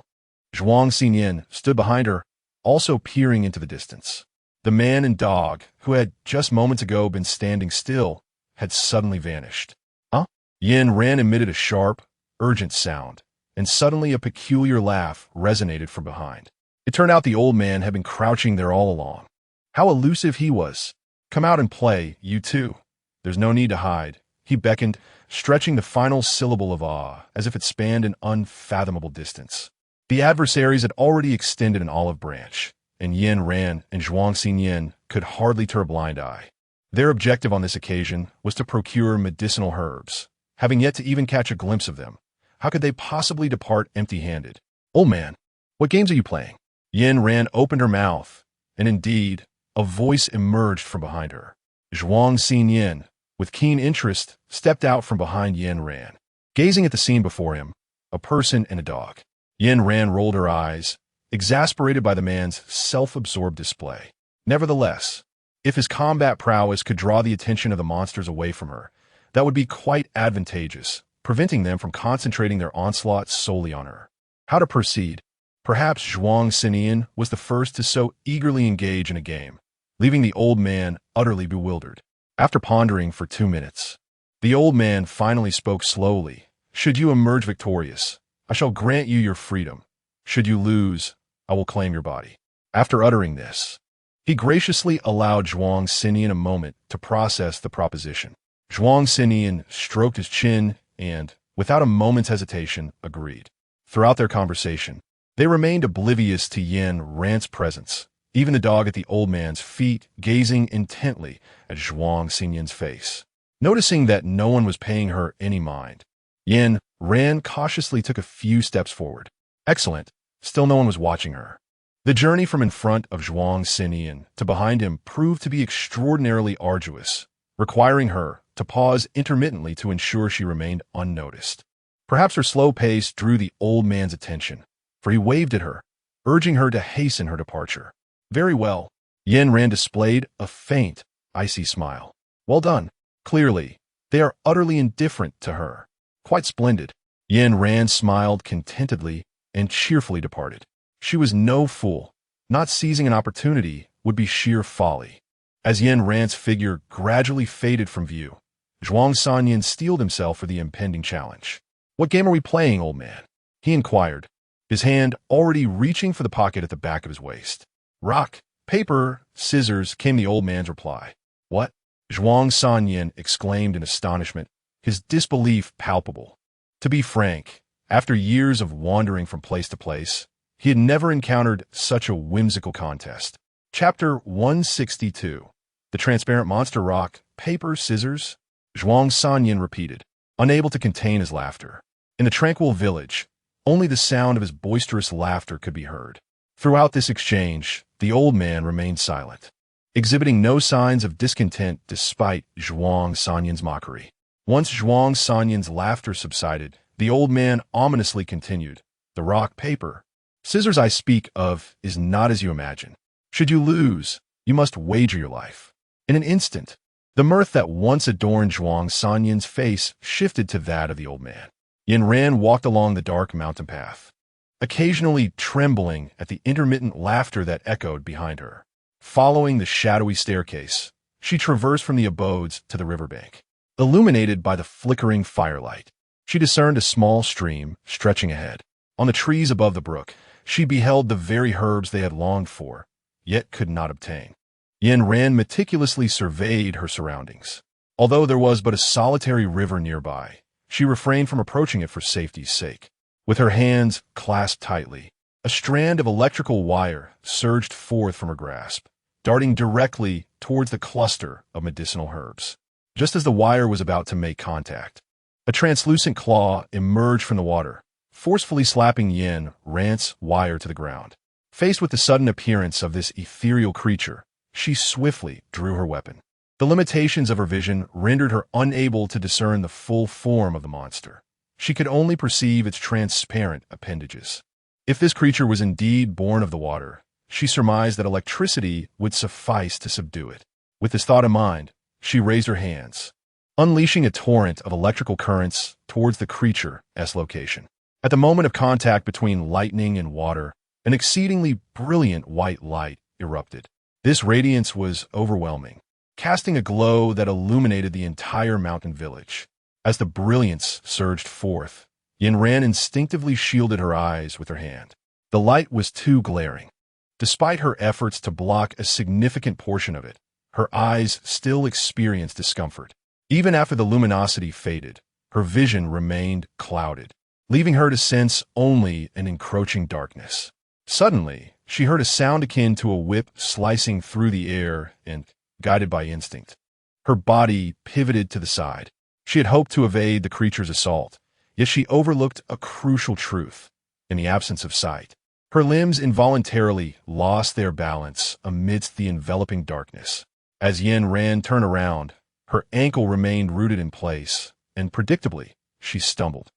Zhuang Xinyan stood behind her, also peering into the distance. The man and dog, who had just moments ago been standing still, had suddenly vanished. Huh? Yin Ran emitted a sharp, urgent sound, and suddenly a peculiar laugh resonated from behind. It turned out the old man had been crouching there all along. How elusive he was. Come out and play, you two. There's no need to hide. He beckoned, stretching the final syllable of awe as if it spanned an unfathomable distance. The adversaries had already extended an olive branch, and Yin Ran and Zhuang Xinyan could hardly turn a blind eye. Their objective on this occasion was to procure medicinal herbs. Having yet to even catch a glimpse of them, how could they possibly depart empty-handed? Old man, what games are you playing? Yin Ran opened her mouth, and indeed, a voice emerged from behind her. Zhuang Xinyan, with keen interest, stepped out from behind Yin Ran, gazing at the scene before him, a person and a dog. Yin Ran rolled her eyes, exasperated by the man's self-absorbed display. Nevertheless, if his combat prowess could draw the attention of the monsters away from her, that would be quite advantageous, preventing them from concentrating their onslaught solely on her. How to proceed? Perhaps Zhuang Xinyan was the first to so eagerly engage in a game, leaving the old man utterly bewildered. After pondering for 2 minutes, the old man finally spoke slowly. Should you emerge victorious, I shall grant you your freedom. Should you lose, I will claim your body. After uttering this, he graciously allowed Zhuang Xinyan a moment to process the proposition. Zhuang Xinyan stroked his chin and, without a moment's hesitation, agreed. Throughout their conversation, they remained oblivious to Yin Ran's presence, even the dog at the old man's feet gazing intently at Zhuang Xinyan's face. Noticing that no one was paying her any mind, Yin Ran cautiously took a few steps forward. Excellent. Still no one was watching her. The journey from in front of Zhuang Xinyan to behind him proved to be extraordinarily arduous, requiring her to pause intermittently to ensure she remained unnoticed. Perhaps her slow pace drew the old man's attention, for he waved at her, urging her to hasten her departure. Very well. Yin Ran displayed a faint, icy smile. Well done. Clearly, they are utterly indifferent to her. Quite splendid. Yin Ran smiled contentedly and cheerfully departed. She was no fool. Not seizing an opportunity would be sheer folly. As Yin Ran's figure gradually faded from view, Zhuang Xinyan steeled himself for the impending challenge. What game are we playing, old man? He inquired, his hand already reaching for the pocket at the back of his waist. Rock, paper, scissors, came the old man's reply. What? Zhuang Xinyan exclaimed in astonishment, his disbelief palpable. To be frank, after years of wandering from place to place, he had never encountered such a whimsical contest. Chapter 162. The transparent monster rock, paper, scissors? Zhuang Xinyan repeated, unable to contain his laughter. In the tranquil village, only the sound of his boisterous laughter could be heard. Throughout this exchange, the old man remained silent, exhibiting no signs of discontent despite Zhuang Xinyan's mockery. Once Zhuang Xinyan's laughter subsided, the old man ominously continued, the rock, paper, scissors I speak of is not as you imagine. Should you lose, you must wager your life. In an instant, the mirth that once adorned Zhuang Xinyan's face shifted to that of the old man. Yin Ran walked along the dark mountain path, occasionally trembling at the intermittent laughter that echoed behind her. Following the shadowy staircase, she traversed from the abodes to the riverbank. Illuminated by the flickering firelight, she discerned a small stream stretching ahead. On the trees above the brook, she beheld the very herbs they had longed for, yet could not obtain. Yin Ran meticulously surveyed her surroundings. Although there was but a solitary river nearby, she refrained from approaching it for safety's sake. With her hands clasped tightly, a strand of electrical wire surged forth from her grasp, darting directly towards the cluster of medicinal herbs. Just as the wire was about to make contact, a translucent claw emerged from the water, forcefully slapping Yin Ran's wire to the ground. Faced with the sudden appearance of this ethereal creature, she swiftly drew her weapon. The limitations of her vision rendered her unable to discern the full form of the monster. She could only perceive its transparent appendages. If this creature was indeed born of the water, she surmised that electricity would suffice to subdue it. With this thought in mind, she raised her hands, unleashing a torrent of electrical currents towards the creature's location. At the moment of contact between lightning and water, an exceedingly brilliant white light erupted. This radiance was overwhelming, casting a glow that illuminated the entire mountain village. As the brilliance surged forth, Yin Ran instinctively shielded her eyes with her hand. The light was too glaring. Despite her efforts to block a significant portion of it, her eyes still experienced discomfort. Even after the luminosity faded, her vision remained clouded, leaving her to sense only an encroaching darkness. Suddenly, she heard a sound akin to a whip slicing through the air and, guided by instinct, her body pivoted to the side. She had hoped to evade the creature's assault, yet she overlooked a crucial truth. In the absence of sight, her limbs involuntarily lost their balance amidst the enveloping darkness. As Yin Ran turned around, her ankle remained rooted in place, and predictably, she stumbled.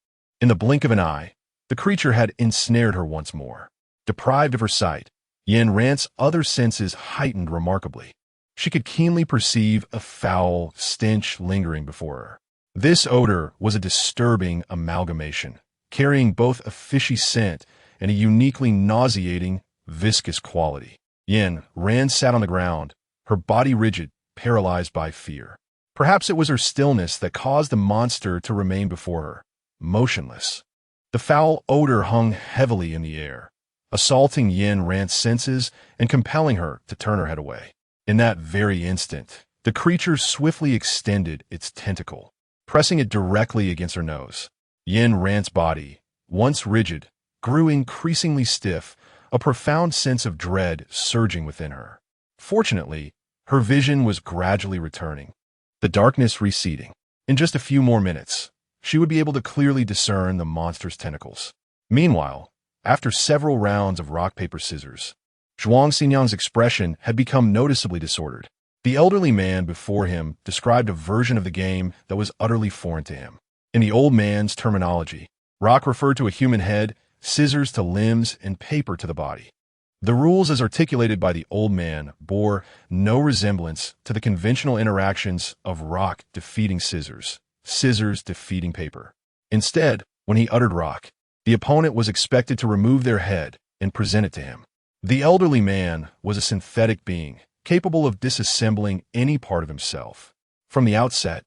In the blink of an eye, the creature had ensnared her once more. Deprived of her sight, Yin Ran's other senses heightened remarkably. She could keenly perceive a foul stench lingering before her. This odor was a disturbing amalgamation, carrying both a fishy scent and a uniquely nauseating, viscous quality. Yin Ran sat on the ground, her body rigid, paralyzed by fear. Perhaps it was her stillness that caused the monster to remain before her, motionless. The foul odor hung heavily in the air, assaulting Yin Ran's senses and compelling her to turn her head away. In that very instant, the creature swiftly extended its tentacle, pressing it directly against her nose. Yin Ran's body, once rigid, grew increasingly stiff, a profound sense of dread surging within her. Fortunately, her vision was gradually returning, the darkness receding. In just a few more minutes, she would be able to clearly discern the monster's tentacles. Meanwhile, after several rounds of rock, paper, scissors, Gu Qinghong's expression had become noticeably disordered. The elderly man before him described a version of the game that was utterly foreign to him. In the old man's terminology, rock referred to a human head, scissors to limbs, and paper to the body. The rules as articulated by the old man bore no resemblance to the conventional interactions of rock defeating scissors, scissors defeating paper. Instead, when he uttered rock, the opponent was expected to remove their head and present it to him. The elderly man was a synthetic being, capable of disassembling any part of himself. From the outset,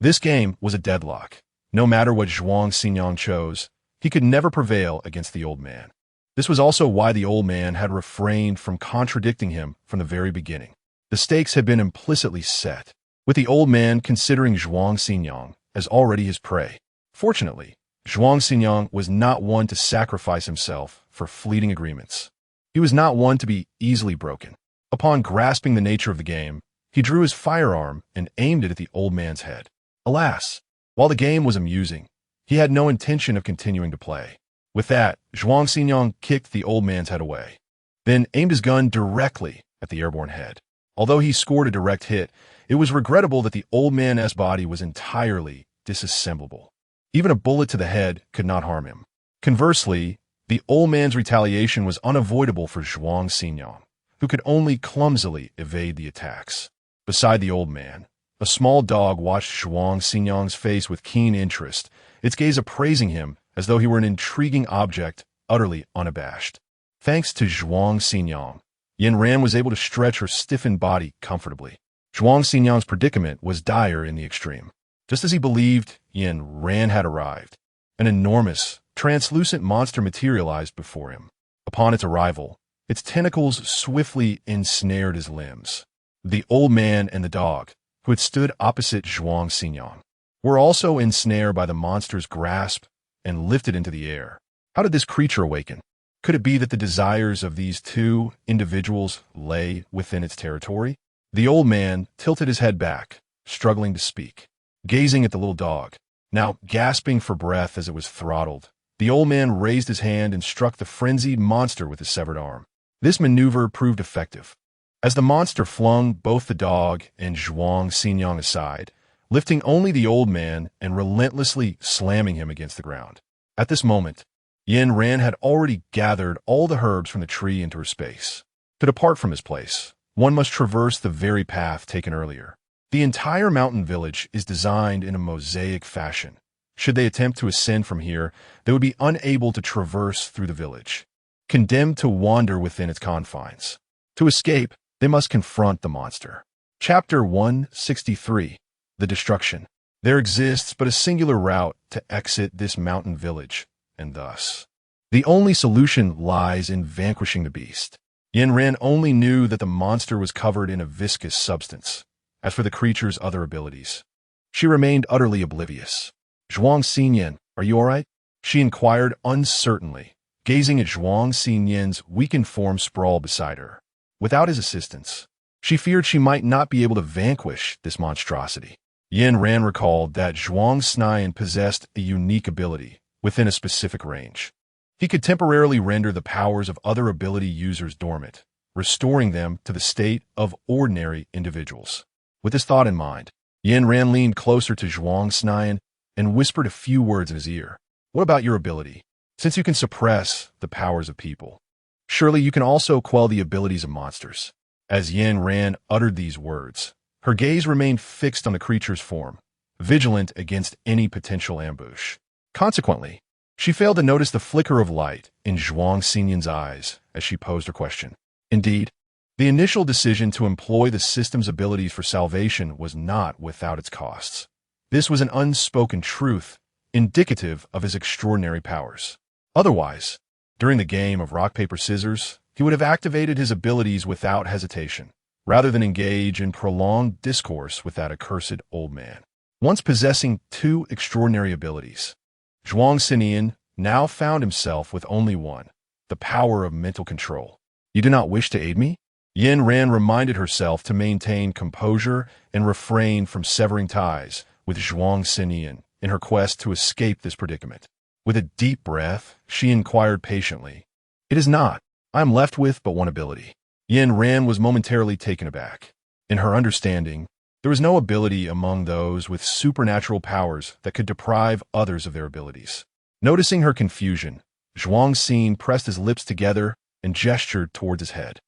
this game was a deadlock. No matter what Gu Qinghong chose, he could never prevail against the old man. This was also why the old man had refrained from contradicting him from the very beginning. The stakes had been implicitly set, with the old man considering Gu Qinghong as already his prey. Fortunately, Gu Qinghong was not one to sacrifice himself for fleeting agreements. He was not one to be easily broken. Upon grasping the nature of the game, he drew his firearm and aimed it at the old man's head. Alas, while the game was amusing, he had no intention of continuing to play. With that, Gu Qinghong kicked the old man's head away, then aimed his gun directly at the airborne head. Although he scored a direct hit, it was regrettable that the old man's body was entirely disassemblable. Even a bullet to the head could not harm him. Conversely, the old man's retaliation was unavoidable for Gu Qinghong, who could only clumsily evade the attacks. Beside the old man, a small dog watched Gu Qinghong's face with keen interest, its gaze appraising him as though he were an intriguing object, utterly unabashed. Thanks to Gu Qinghong, Yin Ran was able to stretch her stiffened body comfortably. Gu Qinghong's predicament was dire in the extreme. Just as he believed, Yin Ran had arrived. An enormous, translucent monster materialized before him. Upon its arrival, its tentacles swiftly ensnared his limbs. The old man and the dog, who had stood opposite Gu Qinghong, were also ensnared by the monster's grasp and lifted into the air. How did this creature awaken? Could it be that the desires of these two individuals lay within its territory? The old man tilted his head back, struggling to speak, gazing at the little dog, now gasping for breath as it was throttled. The old man raised his hand and struck the frenzied monster with his severed arm. This maneuver proved effective, as the monster flung both the dog and Gu Qinghong aside, lifting only the old man and relentlessly slamming him against the ground. At this moment, Yin Ran had already gathered all the herbs from the tree into her space. To depart from his place, one must traverse the very path taken earlier. The entire mountain village is designed in a mosaic fashion. Should they attempt to ascend from here, they would be unable to traverse through the village, condemned to wander within its confines. To escape, they must confront the monster. Chapter 163. The Destruction. There exists but a singular route to exit this mountain village, and thus, the only solution lies in vanquishing the beast. Yin Ran only knew that the monster was covered in a viscous substance. As for the creature's other abilities, she remained utterly oblivious. Zhuang Xinyan, are you all right? She inquired uncertainly, gazing at Zhuang Xinyan's weakened form sprawled beside her. Without his assistance, she feared she might not be able to vanquish this monstrosity. Yin Ran recalled that Zhuang Xinyan possessed a unique ability within a specific range. He could temporarily render the powers of other ability users dormant, restoring them to the state of ordinary individuals. With this thought in mind, Yin Ran leaned closer to Zhuang Xinyan and whispered a few words in his ear. What about your ability? Since you can suppress the powers of people, surely you can also quell the abilities of monsters. As Yin Ran uttered these words, her gaze remained fixed on the creature's form, vigilant against any potential ambush. Consequently, she failed to notice the flicker of light in Zhuang Xinyan's eyes as she posed her question. Indeed, the initial decision to employ the system's abilities for salvation was not without its costs. This was an unspoken truth, indicative of his extraordinary powers. Otherwise, during the game of rock, paper, scissors, he would have activated his abilities without hesitation, rather than engage in prolonged discourse with that accursed old man. Once possessing two extraordinary abilities, Zhuang Xinyan now found himself with only one, the power of mental control. You do not wish to aid me? Yin Ran reminded herself to maintain composure and refrain from severing ties with Zhuang Xinyan in her quest to escape this predicament. With a deep breath, she inquired patiently, "It is not. I am left with but one ability." Yin Ran was momentarily taken aback. In her understanding, there was no ability among those with supernatural powers that could deprive others of their abilities. Noticing her confusion, Zhuang Xin pressed his lips together and gestured towards his head.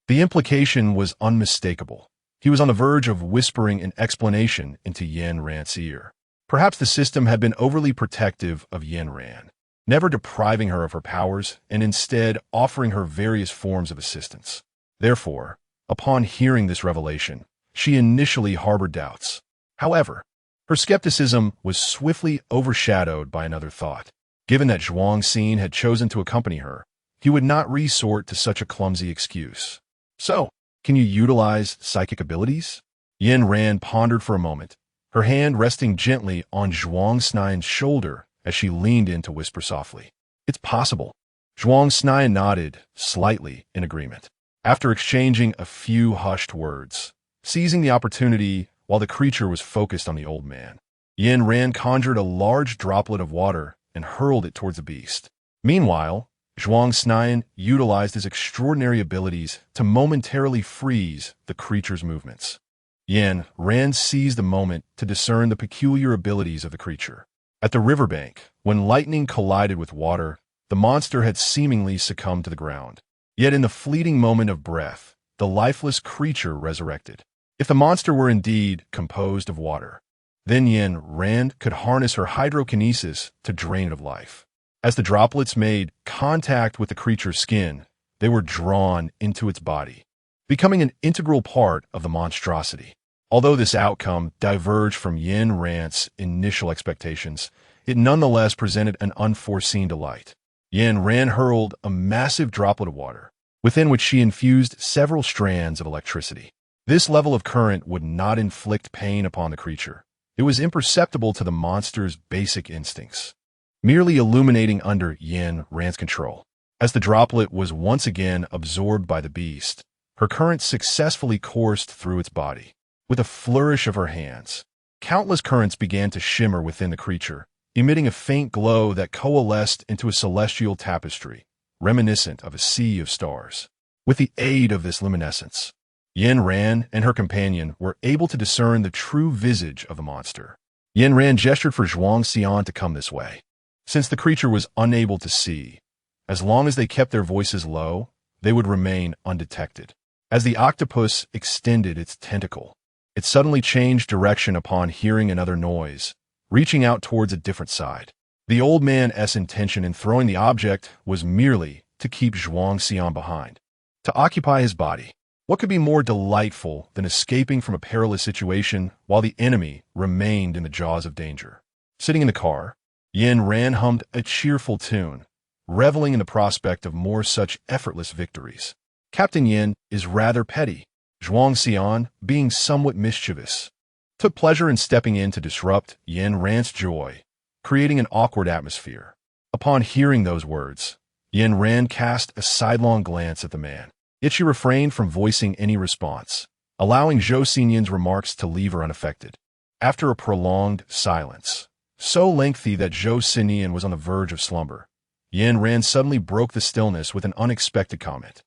The implication was unmistakable. He was on the verge of whispering an explanation into Yin Ran's ear. Perhaps the system had been overly protective of Yin Ran, never depriving her of her powers and instead offering her various forms of assistance. Therefore, upon hearing this revelation, she initially harbored doubts. However, her skepticism was swiftly overshadowed by another thought. Given that Zhuang Xin had chosen to accompany her, he would not resort to such a clumsy excuse. So, can you utilize psychic abilities? Yin Ran pondered for a moment, her hand resting gently on Zhuang Xinyan's shoulder as she leaned in to whisper softly. It's possible. Zhuang Xinyan nodded, slightly in agreement. After exchanging a few hushed words, seizing the opportunity while the creature was focused on the old man, Yin Ran conjured a large droplet of water and hurled it towards the beast. Meanwhile, Zhuang Xinyan utilized his extraordinary abilities to momentarily freeze the creature's movements. Yin Ran seized the moment to discern the peculiar abilities of the creature. At the riverbank, when lightning collided with water, the monster had seemingly succumbed to the ground. Yet in the fleeting moment of breath, the lifeless creature resurrected. If the monster were indeed composed of water, then Yin Ran could harness her hydrokinesis to drain it of life. As the droplets made contact with the creature's skin, they were drawn into its body, becoming an integral part of the monstrosity. Although this outcome diverged from Yin Ran's initial expectations, it nonetheless presented an unforeseen delight. Yin Ran hurled a massive droplet of water, within which she infused several strands of electricity. This level of current would not inflict pain upon the creature. It was imperceptible to the monster's basic instincts, merely illuminating under Yin Ran's control. As the droplet was once again absorbed by the beast, her current successfully coursed through its body. With a flourish of her hands, countless currents began to shimmer within the creature, emitting a faint glow that coalesced into a celestial tapestry, reminiscent of a sea of stars. With the aid of this luminescence, Yin Ran and her companion were able to discern the true visage of the monster. Yin Ran gestured for Zhuang Xian to come this way. Since the creature was unable to see, as long as they kept their voices low, they would remain undetected. As the octopus extended its tentacle, it suddenly changed direction upon hearing another noise, reaching out towards a different side. The old man's intention in throwing the object was merely to keep Zhuang Xian behind, to occupy his body. What could be more delightful than escaping from a perilous situation while the enemy remained in the jaws of danger? Sitting in the car, Yin Ran hummed a cheerful tune, reveling in the prospect of more such effortless victories. Captain Yin is rather petty. Zhuang Xian, being somewhat mischievous, took pleasure in stepping in to disrupt Yin Ran's joy, creating an awkward atmosphere. Upon hearing those words, Yin Ran cast a sidelong glance at the man, yet she refrained from voicing any response, allowing Zhou Xinyan's remarks to leave her unaffected. After a prolonged silence, so lengthy that Zhou Xinyan was on the verge of slumber, Yin Ran suddenly broke the stillness with an unexpected comment.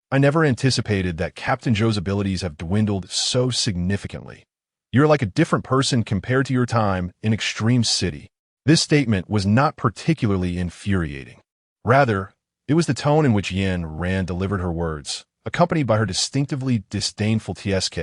I never anticipated that Captain Zhou's abilities have dwindled so significantly. You're like a different person compared to your time in Extreme City. This statement was not particularly infuriating. Rather, it was the tone in which Yin Ran delivered her words, accompanied by her distinctively disdainful TSK,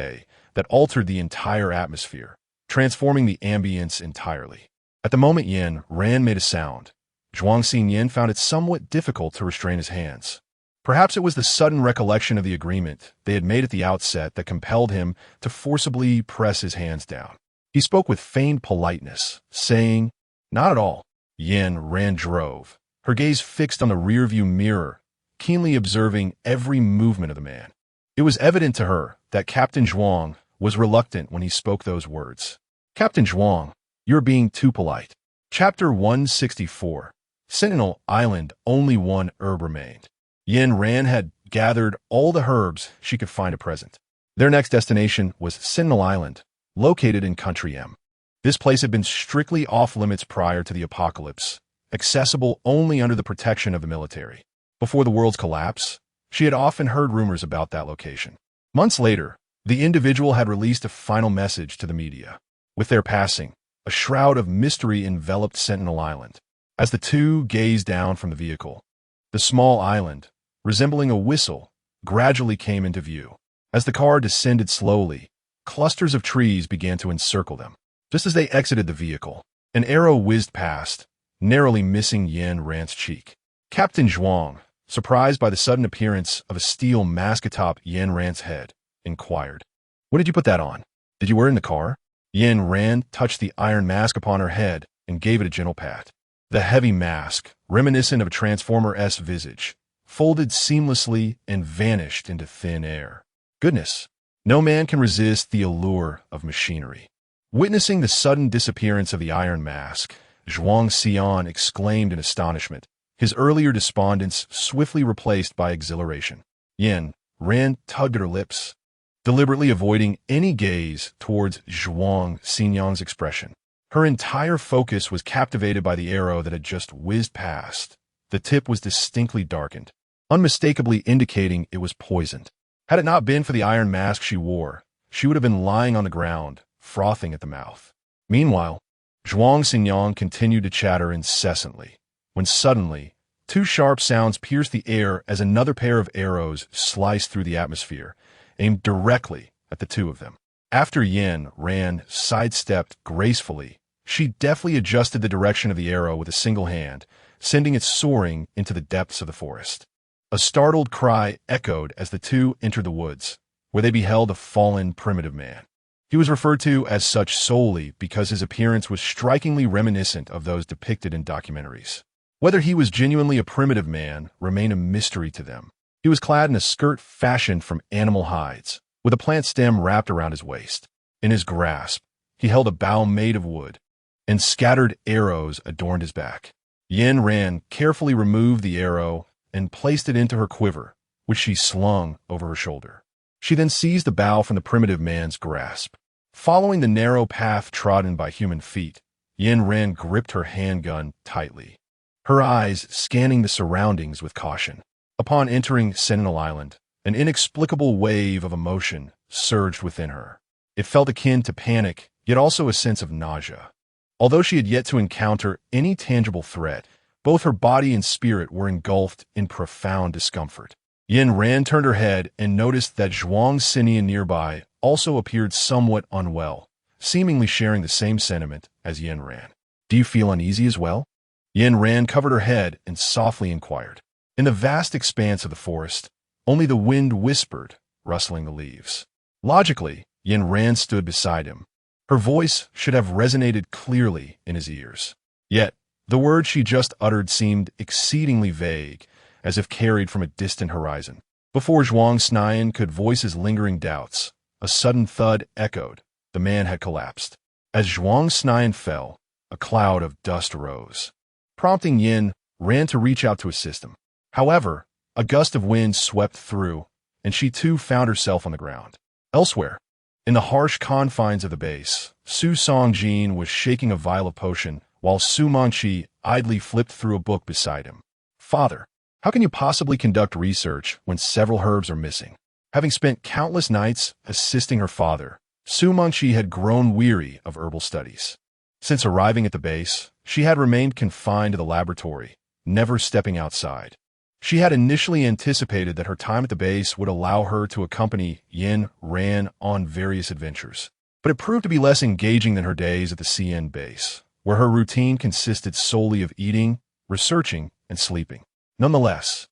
that altered the entire atmosphere, transforming the ambience entirely. At the moment Yin Ran made a sound, Zhuang Xinyan found it somewhat difficult to restrain his hands. Perhaps it was the sudden recollection of the agreement they had made at the outset that compelled him to forcibly press his hands down. He spoke with feigned politeness, saying, "Not at all." Yin Ran drove, her gaze fixed on the rearview mirror, keenly observing every movement of the man. It was evident to her that Captain Zhuang was reluctant when he spoke those words. "Captain Zhuang, you're being too polite." Chapter 164. Sentinel Island. Only one herb remained. Yin Ran had gathered all the herbs she could find at present. Their next destination was Sentinel Island, located in Country M. This place had been strictly off-limits prior to the apocalypse, accessible only under the protection of the military. Before the world's collapse, she had often heard rumors about that location. Months later, the individual had released a final message to the media. With their passing, a shroud of mystery enveloped Sentinel Island. As the two gazed down from the vehicle, the small island, resembling a whistle, gradually came into view. As the car descended slowly, clusters of trees began to encircle them. Just as they exited the vehicle, an arrow whizzed past, narrowly missing Yin Ran's cheek. Captain Zhuang, surprised by the sudden appearance of a steel mask atop Yin Ran's head, inquired, "When did you put that on? Did you wear it in the car?" Yin Ran touched the iron mask upon her head and gave it a gentle pat. The heavy mask, reminiscent of a Transformer-esque visage, folded seamlessly and vanished into thin air. Goodness, no man can resist the allure of machinery. Witnessing the sudden disappearance of the iron mask, Zhuang Xian exclaimed in astonishment, his earlier despondence swiftly replaced by exhilaration. Yin Ran tugged at her lips, deliberately avoiding any gaze towards Zhuang Xinyang's expression. Her entire focus was captivated by the arrow that had just whizzed past. The tip was distinctly darkened, unmistakably indicating it was poisoned. Had it not been for the iron mask she wore, she would have been lying on the ground, frothing at the mouth. Meanwhile, Zhuang Xinyang continued to chatter incessantly, when suddenly, two sharp sounds pierced the air as another pair of arrows sliced through the atmosphere, aimed directly at the two of them. After Yin Ran sidestepped gracefully, she deftly adjusted the direction of the arrow with a single hand, sending it soaring into the depths of the forest. A startled cry echoed as the two entered the woods, where they beheld a fallen primitive man. He was referred to as such solely because his appearance was strikingly reminiscent of those depicted in documentaries. Whether he was genuinely a primitive man remained a mystery to them. He was clad in a skirt fashioned from animal hides, with a plant stem wrapped around his waist. In his grasp, he held a bow made of wood, and scattered arrows adorned his back. Yin Ran carefully removed the arrow and placed it into her quiver, which she slung over her shoulder. She then seized the bow from the primitive man's grasp. Following the narrow path trodden by human feet, Yin Ran gripped her handgun tightly, her eyes scanning the surroundings with caution. Upon entering Sentinel Island, an inexplicable wave of emotion surged within her. It felt akin to panic, yet also a sense of nausea. Although she had yet to encounter any tangible threat, both her body and spirit were engulfed in profound discomfort. Yin Ran turned her head and noticed that Zhuang Xinian nearby also appeared somewhat unwell, seemingly sharing the same sentiment as Yin Ran. "Do you feel uneasy as well?" Yin Ran covered her head and softly inquired. In the vast expanse of the forest, only the wind whispered, rustling the leaves. Logically, Yin Ran stood beside him. Her voice should have resonated clearly in his ears. Yet, the words she just uttered seemed exceedingly vague, as if carried from a distant horizon. Before Zhuang Xinian could voice his lingering doubts, a sudden thud echoed. The man had collapsed. As Zhuang Xinian fell, a cloud of dust rose, prompting Yin Ran to reach out to assist him. However, a gust of wind swept through, and she too found herself on the ground. Elsewhere, in the harsh confines of the base, Su Songjin was shaking a vial of potion, while Su Mangqi idly flipped through a book beside him. "Father, how can you possibly conduct research when several herbs are missing?" Having spent countless nights assisting her father, Su Mangqi had grown weary of herbal studies. Since arriving at the base, she had remained confined to the laboratory, never stepping outside. She had initially anticipated that her time at the base would allow her to accompany Yin Ran on various adventures, but it proved to be less engaging than her days at the CN base, where her routine consisted solely of eating, researching, and sleeping. Nonetheless,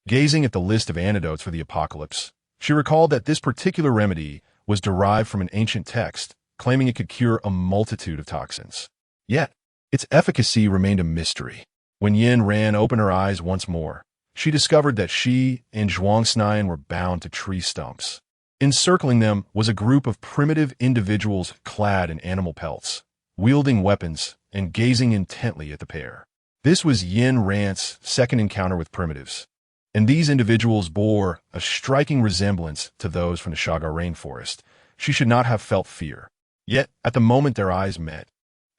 gazing at the list of antidotes for the apocalypse, she recalled that this particular remedy was derived from an ancient text, claiming it could cure a multitude of toxins. Yet, its efficacy remained a mystery. When Yin Ran opened her eyes once more, she discovered that she and Zhuang Xinian were bound to tree stumps. Encircling them was a group of primitive individuals clad in animal pelts, wielding weapons and gazing intently at the pair. This was Yin Ran's second encounter with primitives, and these individuals bore a striking resemblance to those from the Shagar rainforest. She should not have felt fear. Yet, at the moment their eyes met,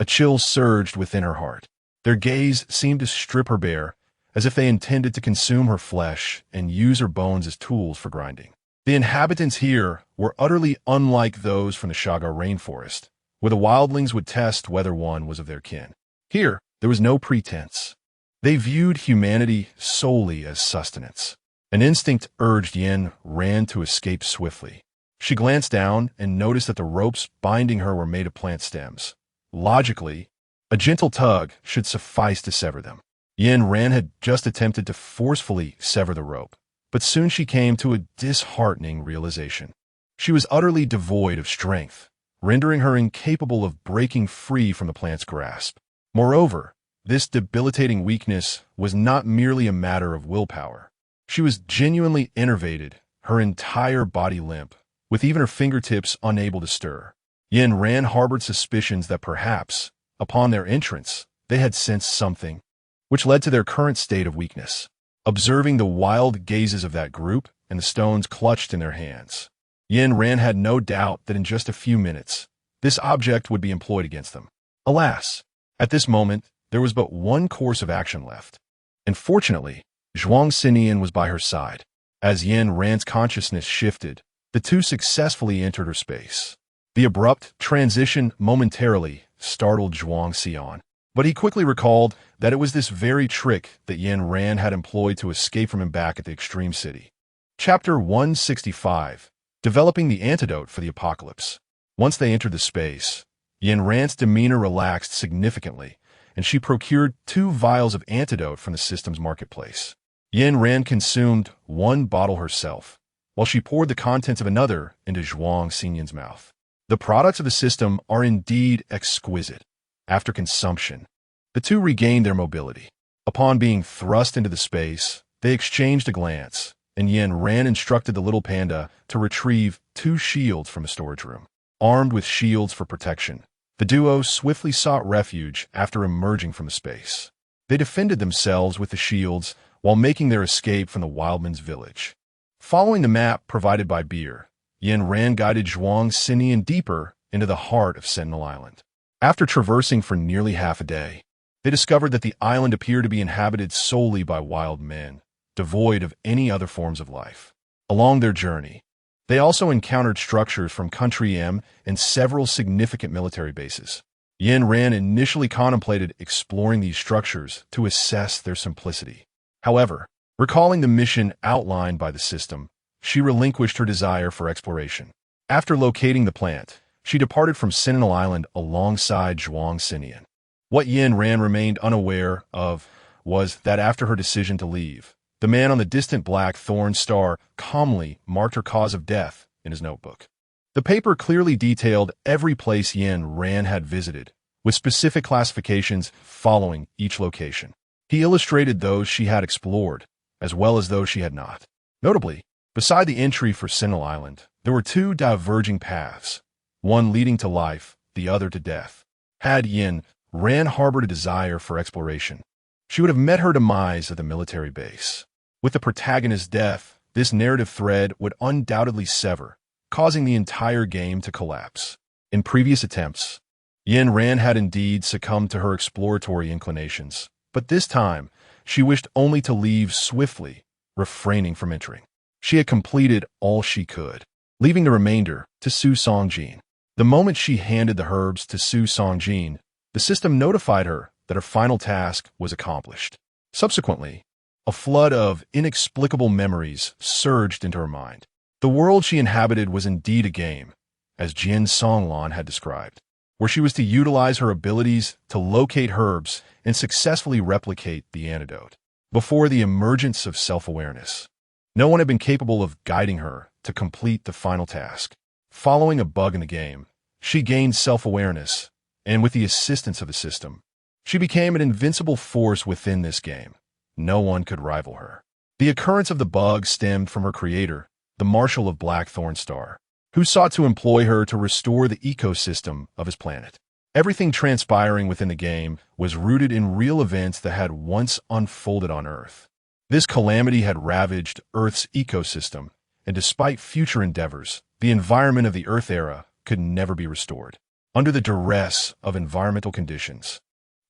a chill surged within her heart. Their gaze seemed to strip her bare, as if they intended to consume her flesh and use her bones as tools for grinding. The inhabitants here were utterly unlike those from the Shagar rainforest, where the wildlings would test whether one was of their kin. Here, there was no pretense. They viewed humanity solely as sustenance. An instinct urged Yin Ran to escape swiftly. She glanced down and noticed that the ropes binding her were made of plant stems. Logically, a gentle tug should suffice to sever them. Yin Ran had just attempted to forcefully sever the rope, but soon she came to a disheartening realization. She was utterly devoid of strength, rendering her incapable of breaking free from the plant's grasp. Moreover, this debilitating weakness was not merely a matter of willpower. She was genuinely enervated, her entire body limp, with even her fingertips unable to stir. Yin Ran harbored suspicions that perhaps, upon their entrance, they had sensed something, which led to their current state of weakness. Observing the wild gazes of that group and the stones clutched in their hands, Yin Ran had no doubt that in just a few minutes, this object would be employed against them. Alas, at this moment, there was but one course of action left. And fortunately, Zhuang Xinian was by her side. As Yin Ran's consciousness shifted, the two successfully entered her space. The abrupt transition momentarily startled Zhuang Xian, but he quickly recalled that it was this very trick that Yin Ran had employed to escape from him back at the Extreme City. Chapter 165, Developing the Antidote for the Apocalypse. Once they entered the space, Yin Ran's demeanor relaxed significantly, and she procured 2 vials of antidote from the system's marketplace. Yin Ran consumed 1 bottle herself, while she poured the contents of another into Zhuang Xinian's mouth. The products of the system are indeed exquisite. After consumption, the two regained their mobility. Upon being thrust into the space, they exchanged a glance, and Yin Ran instructed the little panda to retrieve 2 shields from a storage room. Armed with shields for protection, the duo swiftly sought refuge after emerging from the space. They defended themselves with the shields while making their escape from the wildman's village. Following the map provided by Beer, Yin Ran guided Zhuang Xinian deeper into the heart of Sentinel Island. After traversing for nearly half a day, they discovered that the island appeared to be inhabited solely by wild men, devoid of any other forms of life. Along their journey, they also encountered structures from Country M and several significant military bases. Yin Ran initially contemplated exploring these structures to assess their simplicity. However, recalling the mission outlined by the system, she relinquished her desire for exploration. After locating the plant, she departed from Sentinel Island alongside Zhuang Xinian. What Yin Ran remained unaware of was that after her decision to leave, the man on the distant black thorn star calmly marked her cause of death in his notebook. The paper clearly detailed every place Yin Ran had visited, with specific classifications following each location. He illustrated those she had explored, as well as those she had not. Notably, beside the entry for Sentinel Island, there were two diverging paths, one leading to life, the other to death. Had Yin Ran harbored a desire for exploration, she would have met her demise at the military base. With the protagonist's death, this narrative thread would undoubtedly sever, causing the entire game to collapse. In previous attempts, Yin Ran had indeed succumbed to her exploratory inclinations, but this time, she wished only to leave swiftly, refraining from entering. She had completed all she could, leaving the remainder to Su Songjin. The moment she handed the herbs to Su Songjin, the system notified her that her final task was accomplished. Subsequently, a flood of inexplicable memories surged into her mind. The world she inhabited was indeed a game, as Jin Songlan had described, where she was to utilize her abilities to locate herbs and successfully replicate the antidote. Before the emergence of self-awareness, no one had been capable of guiding her to complete the final task. Following a bug in the game, she gained self-awareness, and with the assistance of the system, she became an invincible force within this game. No one could rival her. The occurrence of the bug stemmed from her creator, the Marshal of Blackthorn Star, who sought to employ her to restore the ecosystem of his planet. Everything transpiring within the game was rooted in real events that had once unfolded on Earth. This calamity had ravaged Earth's ecosystem, and despite future endeavors, the environment of the Earth era could never be restored. Under the duress of environmental conditions,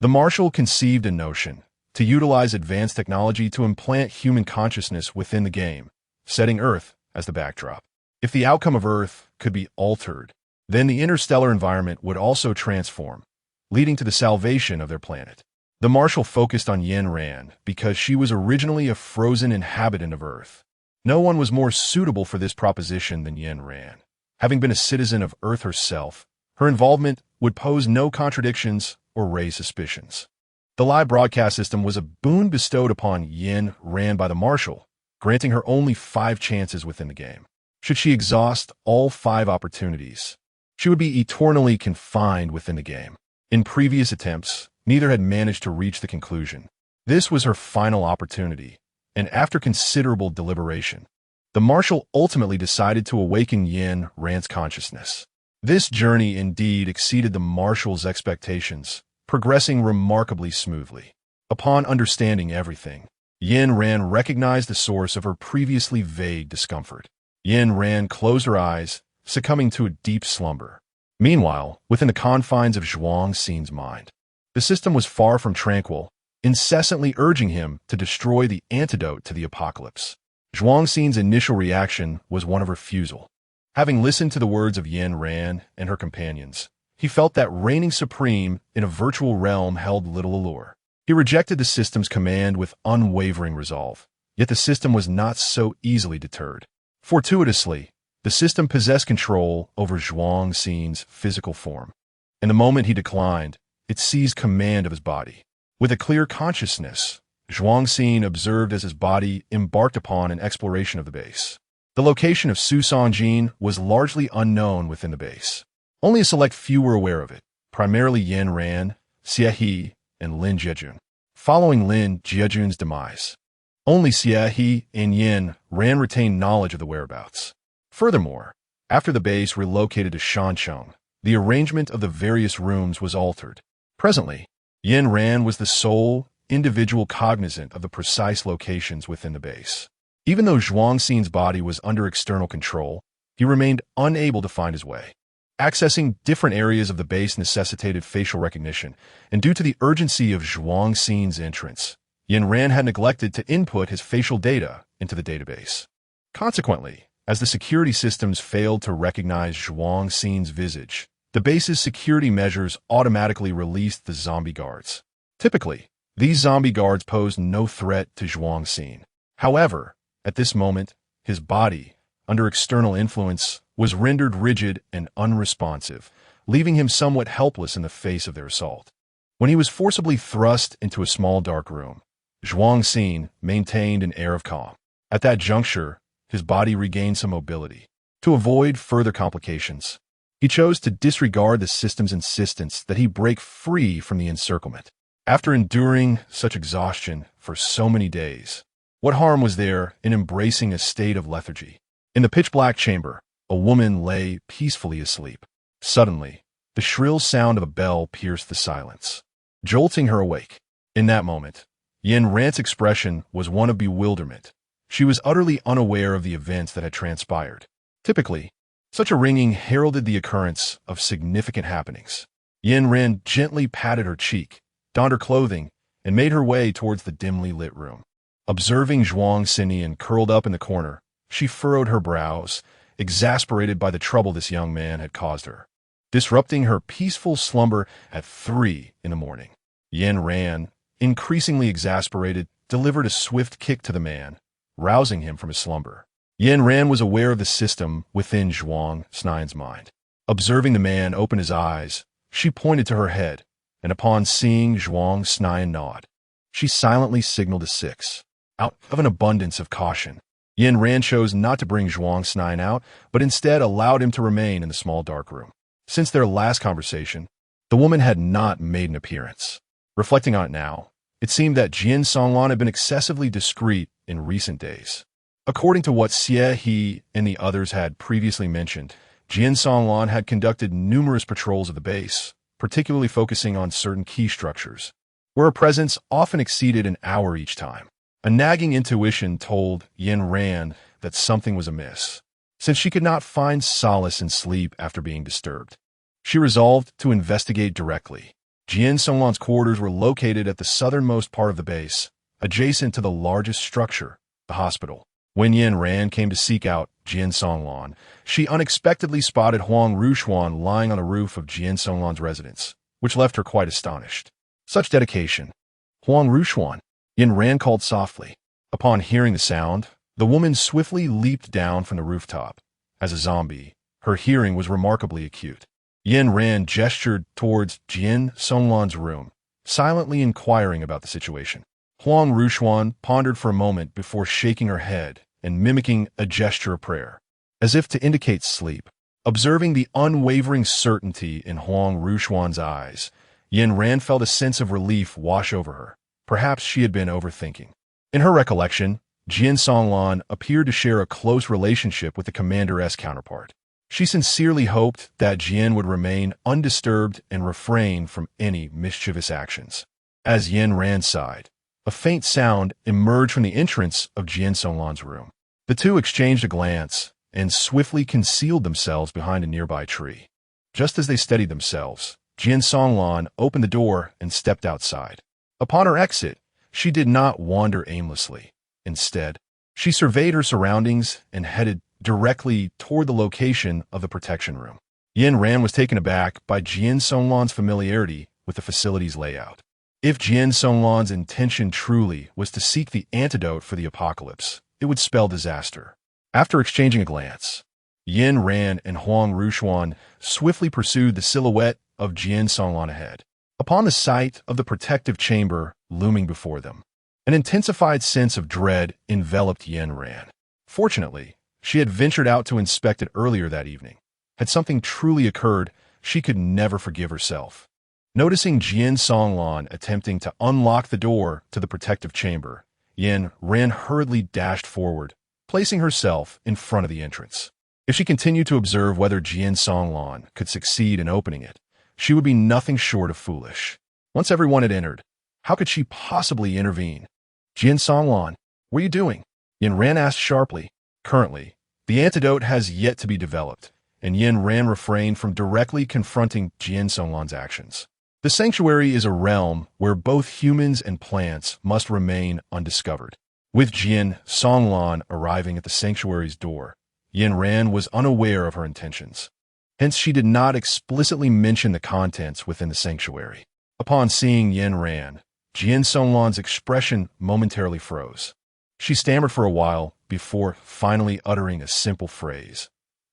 the Marshal conceived a notion to utilize advanced technology to implant human consciousness within the game, setting Earth as the backdrop. If the outcome of Earth could be altered, then the interstellar environment would also transform, leading to the salvation of their planet. The Marshal focused on Yin Ran because she was originally a frozen inhabitant of Earth. No one was more suitable for this proposition than Yin Ran. Having been a citizen of Earth herself, her involvement would pose no contradictions or raise suspicions. The live broadcast system was a boon bestowed upon Yin Ran by the Marshal, granting her only 5 chances within the game. Should she exhaust all 5 opportunities, she would be eternally confined within the game. In previous attempts, neither had managed to reach the conclusion. This was her final opportunity, and after considerable deliberation, the Marshal ultimately decided to awaken Yin Ran's consciousness. This journey indeed exceeded the Marshal's expectations, progressing remarkably smoothly. Upon understanding everything, Yin Ran recognized the source of her previously vague discomfort. Yin Ran closed her eyes, succumbing to a deep slumber. Meanwhile, within the confines of Zhuang Xin's mind, the system was far from tranquil, incessantly urging him to destroy the antidote to the apocalypse. Zhuang Xin's initial reaction was one of refusal. Having listened to the words of Yin Ran and her companions, he felt that reigning supreme in a virtual realm held little allure. He rejected the system's command with unwavering resolve, yet the system was not so easily deterred. Fortuitously, the system possessed control over Zhuang Xin's physical form, and the moment he declined, it seized command of his body. With a clear consciousness, Zhuang Xin observed as his body embarked upon an exploration of the base. The location of Su Songjin was largely unknown within the base. Only a select few were aware of it, primarily Yin Ran, Xie He, and Lin Jiejun. Following Lin Jiejun's demise, only Xie He and Yin Ran retained knowledge of the whereabouts. Furthermore, after the base relocated to Shancheng, the arrangement of the various rooms was altered. Presently, Yin Ran was the sole individual cognizant of the precise locations within the base. Even though Zhuang Xin's body was under external control, he remained unable to find his way. Accessing different areas of the base necessitated facial recognition, and due to the urgency of Zhuang Xin's entrance, Yin Ran had neglected to input his facial data into the database. Consequently, as the security systems failed to recognize Zhuang Xin's visage, the base's security measures automatically released the zombie guards. Typically, these zombie guards posed no threat to Zhuang Xin. However, at this moment, his body, under external influence, was rendered rigid and unresponsive, leaving him somewhat helpless in the face of their assault. When he was forcibly thrust into a small dark room, Zhuang Xin maintained an air of calm. At that juncture, his body regained some mobility. To avoid further complications, he chose to disregard the system's insistence that he break free from the encirclement. After enduring such exhaustion for so many days, what harm was there in embracing a state of lethargy? In the pitch-black chamber, a woman lay peacefully asleep. Suddenly, the shrill sound of a bell pierced the silence, jolting her awake. In that moment, Yin Ran's expression was one of bewilderment. She was utterly unaware of the events that had transpired. Typically, such a ringing heralded the occurrence of significant happenings. Yin Ran gently patted her cheek, donned her clothing, and made her way towards the dimly lit room. Observing Zhuang Xinian curled up in the corner, she furrowed her brows, exasperated by the trouble this young man had caused her, disrupting her peaceful slumber at 3 in the morning. Yin Ran, increasingly exasperated, delivered a swift kick to the man, rousing him from his slumber. Yin Ran was aware of the system within Zhuang Xinian's mind. Observing the man open his eyes, she pointed to her head, and upon seeing Zhuang Xinian nod, she silently signaled a 6. Out of an abundance of caution, Yin Ran chose not to bring Zhuang Xinian out, but instead allowed him to remain in the small dark room. Since their last conversation, the woman had not made an appearance. Reflecting on it now, it seemed that Jian Songlan had been excessively discreet in recent days. According to what Xie He and the others had previously mentioned, Jian Songlan had conducted numerous patrols of the base, particularly focusing on certain key structures, where her presence often exceeded an hour each time. A nagging intuition told Yin Ran that something was amiss, since she could not find solace in sleep after being disturbed. She resolved to investigate directly. Jian Songlan's quarters were located at the southernmost part of the base, adjacent to the largest structure, the hospital. When Yin Ran came to seek out Jian Songlan, she unexpectedly spotted Huang Rushuan lying on the roof of Jian Songlan's residence, which left her quite astonished. Such dedication. Huang Rushuan, Yin Ran called softly. Upon hearing the sound, the woman swiftly leaped down from the rooftop. As a zombie, her hearing was remarkably acute. Yin Ran gestured towards Jian Songlan's room, silently inquiring about the situation. Huang Rushuan pondered for a moment before shaking her head and mimicking a gesture of prayer, as if to indicate sleep. Observing the unwavering certainty in Huang Rushuan's eyes, Yin Ran felt a sense of relief wash over her. Perhaps she had been overthinking. In her recollection, Jian Songlan appeared to share a close relationship with the Commander-S counterpart. She sincerely hoped that Jian would remain undisturbed and refrain from any mischievous actions. As Yin Ran sighed, a faint sound emerged from the entrance of Jian Songlan's room. The two exchanged a glance and swiftly concealed themselves behind a nearby tree. Just as they steadied themselves, Jian Songlan opened the door and stepped outside. Upon her exit, she did not wander aimlessly. Instead, she surveyed her surroundings and headed directly toward the location of the protection room. Yin Ran was taken aback by Jian Songlan's familiarity with the facility's layout. If Jian Songlan's intention truly was to seek the antidote for the apocalypse, it would spell disaster. After exchanging a glance, Yin Ran and Huang Rushuan swiftly pursued the silhouette of Jian Songlan ahead. Upon the sight of the protective chamber looming before them, an intensified sense of dread enveloped Yin Ran. Fortunately, she had ventured out to inspect it earlier that evening. Had something truly occurred, she could never forgive herself. Noticing Jian Songlan attempting to unlock the door to the protective chamber, Yin Ran hurriedly dashed forward, placing herself in front of the entrance. If she continued to observe whether Jian Songlan could succeed in opening it, she would be nothing short of foolish. Once everyone had entered, How could she possibly intervene? Jin Songlan, what are you doing? Yin Ran asked sharply. Currently, the antidote has yet to be developed, and Yin Ran refrained from directly confronting Jin Songlan's actions. The sanctuary is a realm where both humans and plants must remain undiscovered. With Jin Songlan arriving at the sanctuary's door, Yin Ran was unaware of her intentions. Hence, she did not explicitly mention the contents within the sanctuary. Upon seeing Yin Ran, Jin Songlan's expression momentarily froze. She stammered for a while before finally uttering a simple phrase.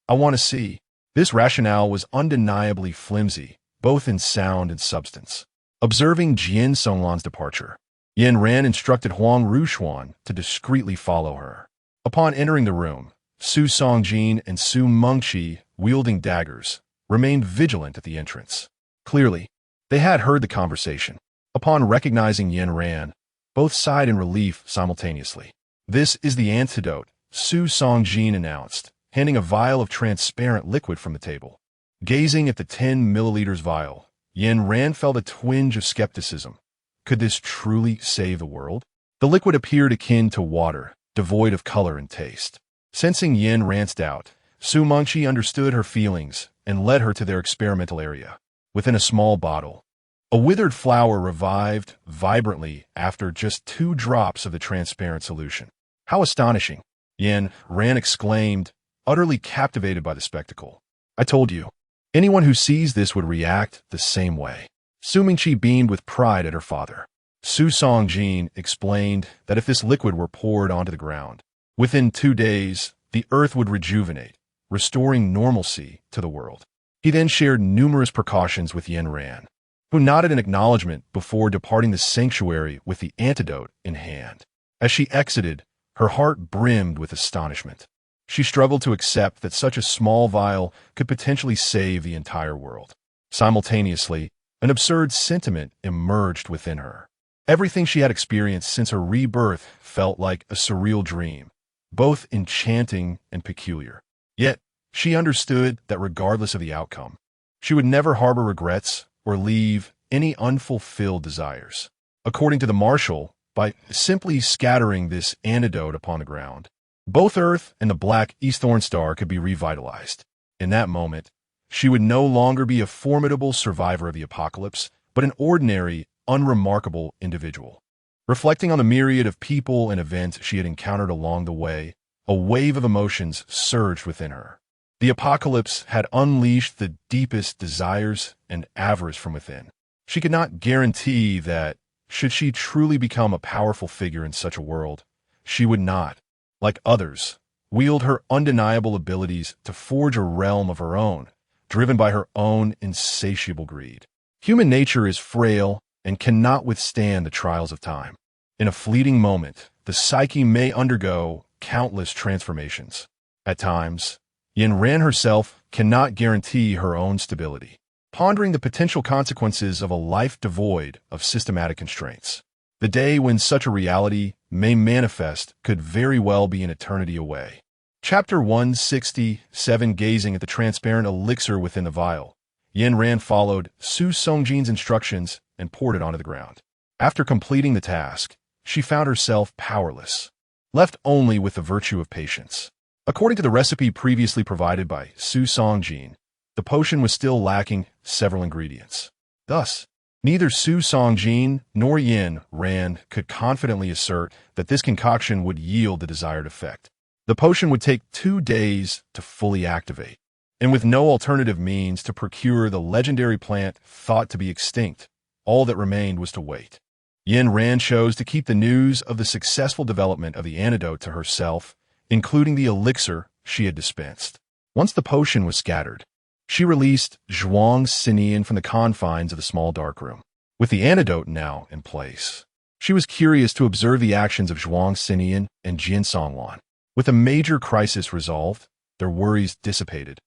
I want to see. This rationale was undeniably flimsy, both in sound and substance. Observing Jin Songlan's departure, Yin Ran instructed Huang Ruxuan to discreetly follow her. Upon entering the room, Su Songjin and Su Mengqi, wielding daggers, remained vigilant at the entrance. Clearly, they had heard the conversation. Upon recognizing Yin Ran, both sighed in relief simultaneously. This is the antidote, Su Songjin announced, handing a vial of transparent liquid from the table. Gazing at the 10 milliliters vial, Yin Ran felt a twinge of skepticism. Could this truly save the world? The liquid appeared akin to water, devoid of color and taste. Sensing Yin Ran's doubt, Su Mengqi understood her feelings and led her to their experimental area. Within a small bottle, a withered flower revived vibrantly after just 2 drops of the transparent solution. How astonishing! Yin Ran exclaimed, utterly captivated by the spectacle. I told you, anyone who sees this would react the same way. Su Mengqi beamed with pride at her father. Su Songjin explained that if this liquid were poured onto the ground, within 2 days, the earth would rejuvenate, restoring normalcy to the world. He then shared numerous precautions with Yin Ran, who nodded in acknowledgement before departing the sanctuary with the antidote in hand. As she exited, her heart brimmed with astonishment. She struggled to accept that such a small vial could potentially save the entire world. Simultaneously, an absurd sentiment emerged within her. Everything she had experienced since her rebirth felt like a surreal dream, both enchanting and peculiar. Yet, she understood that regardless of the outcome, she would never harbor regrets or leave any unfulfilled desires. According to the marshal, by simply scattering this antidote upon the ground, both Earth and the Black Eastthorn Star could be revitalized. In that moment, she would no longer be a formidable survivor of the apocalypse, but an ordinary, unremarkable individual. Reflecting on the myriad of people and events she had encountered along the way, a wave of emotions surged within her. The apocalypse had unleashed the deepest desires and avarice from within. She could not guarantee that, should she truly become a powerful figure in such a world, she would not, like others, wield her undeniable abilities to forge a realm of her own, driven by her own insatiable greed. Human nature is frail and cannot withstand the trials of time. In a fleeting moment, the psyche may undergo countless transformations. At times, Yin Ran herself cannot guarantee her own stability, pondering the potential consequences of a life devoid of systematic constraints. The day when such a reality may manifest could very well be an eternity away. Chapter 167. Gazing at the transparent elixir within the vial, Yin Ran followed Su Songjin's instructions and poured it onto the ground. After completing the task, she found herself powerless, left only with the virtue of patience. According to the recipe previously provided by Su Songjin, the potion was still lacking several ingredients. Thus, neither Su Songjin nor Yin Ran could confidently assert that this concoction would yield the desired effect. The potion would take 2 days to fully activate, and with no alternative means to procure the legendary plant thought to be extinct, all that remained was to wait. Yin Ran chose to keep the news of the successful development of the antidote to herself, including the elixir she had dispensed. Once the potion was scattered, she released Zhuang Xinian from the confines of the small darkroom. With the antidote now in place, she was curious to observe the actions of Zhuang Xinian and Jin Songlan. With a major crisis resolved, their worries dissipated,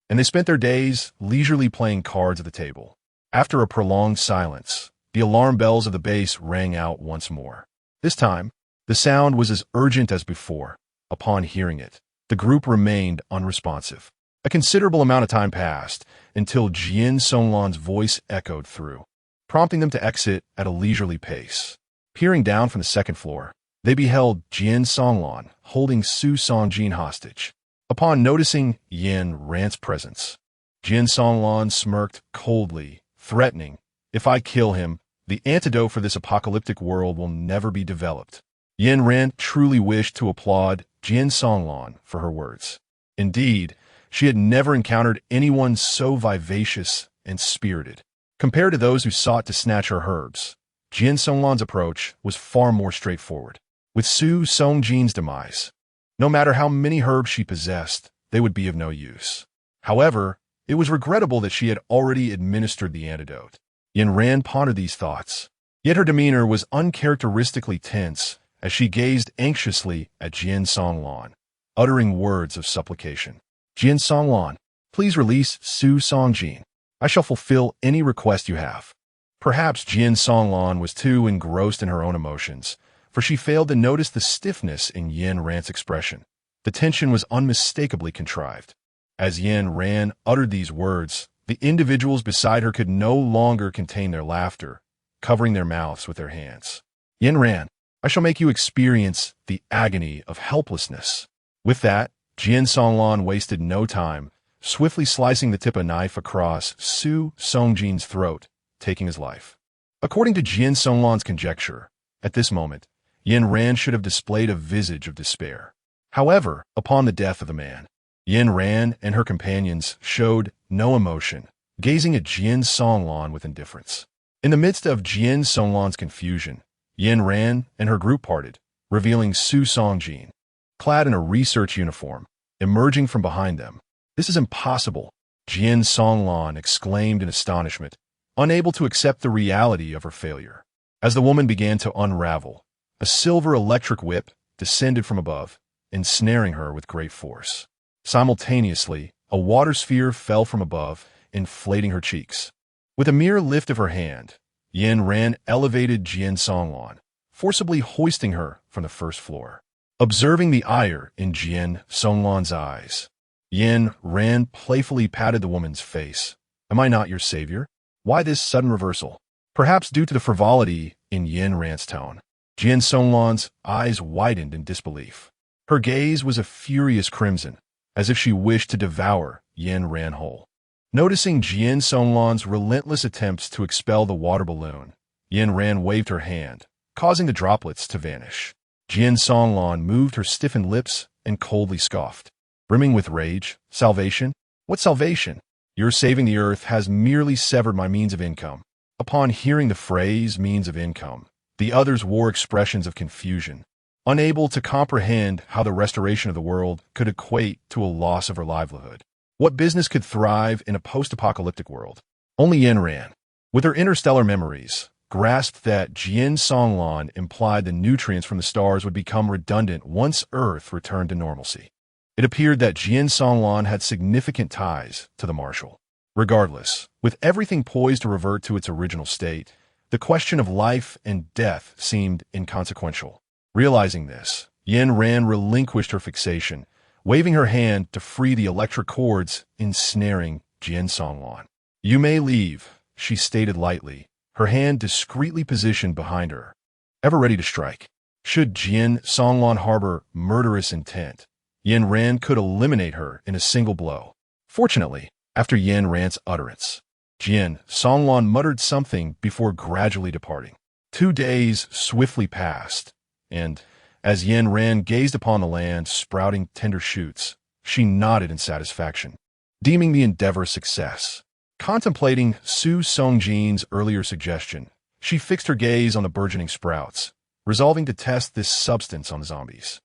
and they spent their days leisurely playing cards at the table. After a prolonged silence, the alarm bells of the base rang out once more. This time, the sound was as urgent as before. Upon hearing it, the group remained unresponsive. A considerable amount of time passed until Jin Songlan's voice echoed through. prompting them to exit at a leisurely pace. Peering down from the second floor, they beheld Jian Songlan holding Su Songjin hostage. Upon noticing Yin Ran's presence, Jian Songlan smirked coldly, threatening, "If I kill him, the antidote for this apocalyptic world will never be developed." Yin Ran truly wished to applaud Jian Songlan for her words. Indeed, she had never encountered anyone so vivacious and spirited. Compared to those who sought to snatch her herbs, Jian Songlan's approach was far more straightforward. With Su Songjin's demise, no matter how many herbs she possessed, they would be of no use. However, it was regrettable that she had already administered the antidote. Yin Ran pondered these thoughts, yet her demeanor was uncharacteristically tense as she gazed anxiously at Jian Songlan, uttering words of supplication. "Jian Songlan, please release Su Songjin. I shall fulfill any request you have." Perhaps Jian Songlan was too engrossed in her own emotions, for she failed to notice the stiffness in Yin Ran's expression. The tension was unmistakably contrived. As Yin Ran uttered these words, the individuals beside her could no longer contain their laughter, covering their mouths with their hands. "Yin Ran, I shall make you experience the agony of helplessness." With that, Jian Songlan wasted no time, swiftly slicing the tip of a knife across Su Songjin's throat, taking his life. According to Jian Songlan's conjecture, at this moment, Yin Ran should have displayed a visage of despair. However, upon the death of the man, Yin Ran and her companions showed no emotion, gazing at Jian Songlan with indifference. In the midst of Jian Songlan's confusion, Yin Ran and her group parted, revealing Su Songjin, clad in a research uniform, emerging from behind them. "This is impossible," Jian Songlan exclaimed in astonishment, unable to accept the reality of her failure. As the woman began to unravel, a silver electric whip descended from above, ensnaring her with great force. Simultaneously, a water sphere fell from above, inflating her cheeks. With a mere lift of her hand, Yin Ran elevated Jian Songlan, forcibly hoisting her from the first floor. Observing the ire in Jian Songlan's eyes, Yin Ran playfully patted the woman's face. "Am I not your savior? Why this sudden reversal?" Perhaps due to the frivolity in Yin Ran's tone, Jian Songlan's eyes widened in disbelief. Her gaze was a furious crimson, as if she wished to devour Yin Ran whole. Noticing Jian Songlan's relentless attempts to expel the water balloon, Yin Ran waved her hand, causing the droplets to vanish. Jian Songlan moved her stiffened lips and coldly scoffed. Brimming with rage, "Salvation? What salvation? Your saving the earth has merely severed my means of income." Upon hearing the phrase "means of income," the others wore expressions of confusion, unable to comprehend how the restoration of the world could equate to a loss of her livelihood. What business could thrive in a post-apocalyptic world? Only Yin Ran, with her interstellar memories, grasped that Jian Songlan implied the nutrients from the stars would become redundant once Earth returned to normalcy. It appeared that Jian Songlan had significant ties to the Marshal. Regardless, with everything poised to revert to its original state, the question of life and death seemed inconsequential. Realizing this, Yin Ran relinquished her fixation, waving her hand to free the electric cords ensnaring Jian Songlan. "You may leave," she stated lightly, her hand discreetly positioned behind her, ever ready to strike. Should Jian Songlan harbor murderous intent, Yin Ran could eliminate her in a single blow. Fortunately, after Yin Ran's utterance, Jian Songlan muttered something before gradually departing. 2 days swiftly passed, and as Yin Ran gazed upon the land sprouting tender shoots, she nodded in satisfaction, deeming the endeavor a success. Contemplating Su Songjin's earlier suggestion, she fixed her gaze on the burgeoning sprouts, resolving to test this substance on the zombies.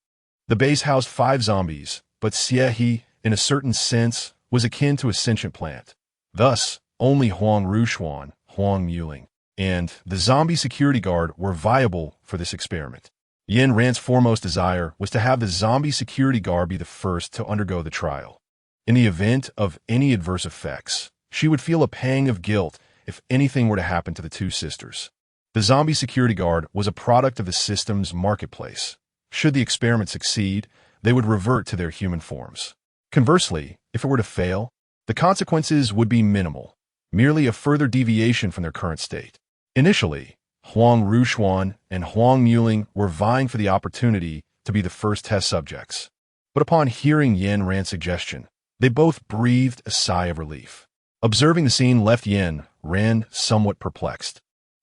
The base housed 5 zombies, but Xiehe, in a certain sense, was akin to a sentient plant. Thus, only Huang Rushuan, Huang Muling, and the zombie security guard were viable for this experiment. Yin Ran's foremost desire was to have the zombie security guard be the first to undergo the trial. In the event of any adverse effects, she would feel a pang of guilt if anything were to happen to the 2 sisters. The zombie security guard was a product of the system's marketplace. Should the experiment succeed, they would revert to their human forms. Conversely, if it were to fail, the consequences would be minimal, merely a further deviation from their current state. Initially, Huang Ruxuan and Huang Muling were vying for the opportunity to be the first test subjects. But upon hearing Yin Ran's suggestion, they both breathed a sigh of relief. Observing the scene left Yin Ran somewhat perplexed.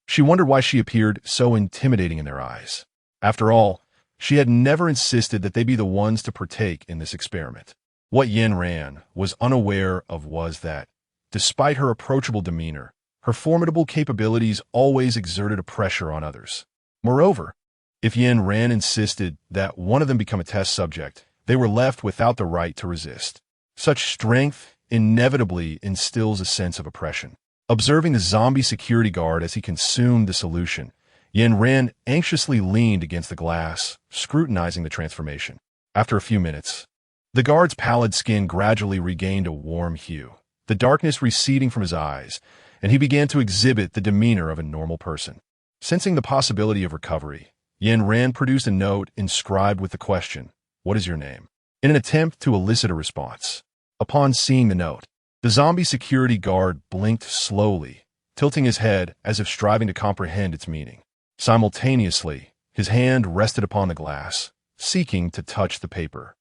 She wondered why she appeared so intimidating in their eyes. After all, she had never insisted that they be the ones to partake in this experiment. What Yin Ran was unaware of was that, despite her approachable demeanor, her formidable capabilities always exerted a pressure on others. Moreover, if Yin Ran insisted that one of them become a test subject, they were left without the right to resist. Such strength inevitably instills a sense of oppression. Observing the zombie security guard as he consumed the solution, Yin Ran anxiously leaned against the glass, scrutinizing the transformation. After a few minutes, the guard's pallid skin gradually regained a warm hue, the darkness receding from his eyes, and he began to exhibit the demeanor of a normal person. Sensing the possibility of recovery, Yin Ran produced a note inscribed with the question, "What is your name?" in an attempt to elicit a response. Upon seeing the note, the zombie security guard blinked slowly, tilting his head as if striving to comprehend its meaning. Simultaneously, his hand rested upon the glass, seeking to touch the paper.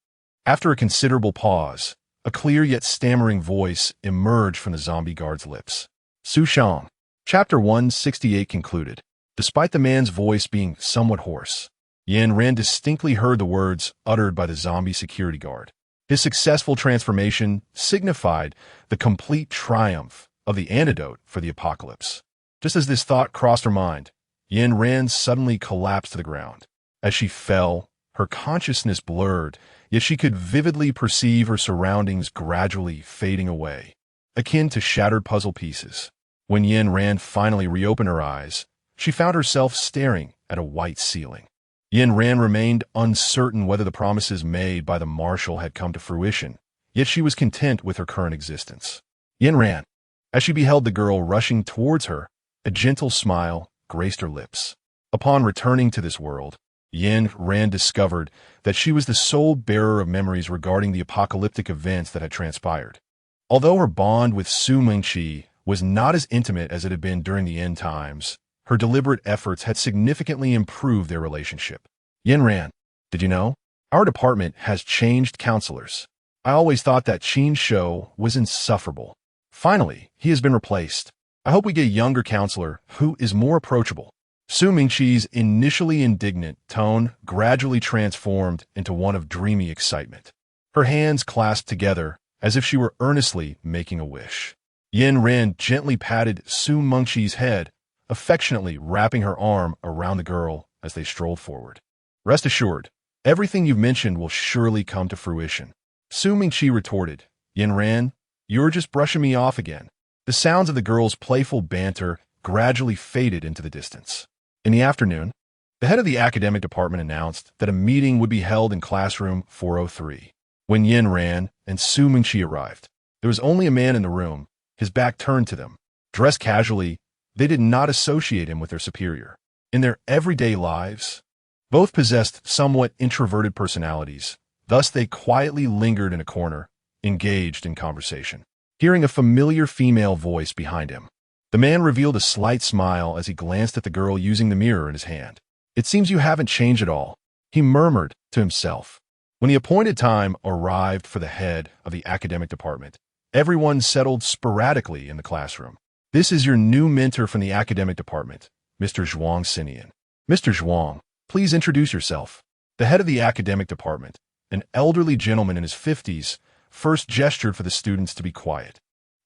After a considerable pause, a clear yet stammering voice emerged from the zombie guard's lips. Su Shang. Chapter 168 concluded. Despite the man's voice being somewhat hoarse, Yin Ran distinctly heard the words uttered by the zombie security guard. His successful transformation signified the complete triumph of the antidote for the apocalypse. Just as this thought crossed her mind, Yin Ran suddenly collapsed to the ground. As she fell, her consciousness blurred, yet she could vividly perceive her surroundings gradually fading away, akin to shattered puzzle pieces. When Yin Ran finally reopened her eyes, she found herself staring at a white ceiling. Yin Ran remained uncertain whether the promises made by the marshal had come to fruition, yet she was content with her current existence. Yin Ran. As she beheld the girl rushing towards her, a gentle smile graced her lips. Upon returning to this world, Yin Ran discovered that she was the sole bearer of memories regarding the apocalyptic events that had transpired. Although her bond with Su Mingqi was not as intimate as it had been during the end times, her deliberate efforts had significantly improved their relationship. Yin Ran, did you know? Our department has changed counselors. I always thought that Qin Shou was insufferable. Finally, he has been replaced. I hope we get a younger counselor who is more approachable. Su Mingqi's initially indignant tone gradually transformed into one of dreamy excitement. Her hands clasped together as if she were earnestly making a wish. Yin Ran gently patted Su Mingqi's head, affectionately wrapping her arm around the girl as they strolled forward. Rest assured, everything you've mentioned will surely come to fruition. Su Mingqi retorted, Yin Ran, you're just brushing me off again. The sounds of the girl's playful banter gradually faded into the distance. In the afternoon, the head of the academic department announced that a meeting would be held in classroom 403. When Yin Ran and Su Mingqi arrived, there was only a man in the room, his back turned to them. Dressed casually, they did not associate him with their superior. In their everyday lives, both possessed somewhat introverted personalities, thus they quietly lingered in a corner, engaged in conversation. Hearing a familiar female voice behind him, the man revealed a slight smile as he glanced at the girl using the mirror in his hand. It seems you haven't changed at all, he murmured to himself. When the appointed time arrived for the head of the academic department, everyone settled sporadically in the classroom. This is your new mentor from the academic department, Mr. Zhuang Xinian. Mr. Zhuang, please introduce yourself. The head of the academic department, an elderly gentleman in his 50s, first gestured for the students to be quiet,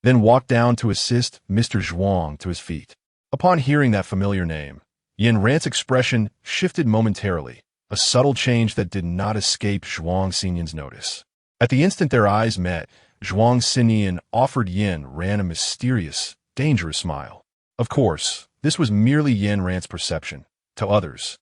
then walked down to assist Mr. Zhuang to his feet. Upon hearing that familiar name, Yin Ran's expression shifted momentarily, a subtle change that did not escape Zhuang Xinian's notice. At the instant their eyes met, Zhuang Xinian offered Yin Ran a mysterious, dangerous smile. Of course, this was merely Yin Ran's perception. To others,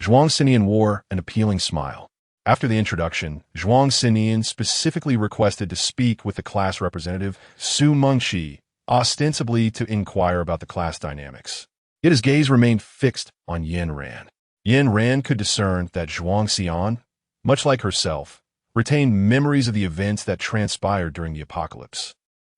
Zhuang Xinian wore an appealing smile. After the introduction, Zhuang Xinian specifically requested to speak with the class representative, Su Mingqi, ostensibly to inquire about the class dynamics. Yet his gaze remained fixed on Yin Ran. Yin Ran could discern that Zhuang Xian, much like herself, retained memories of the events that transpired during the apocalypse.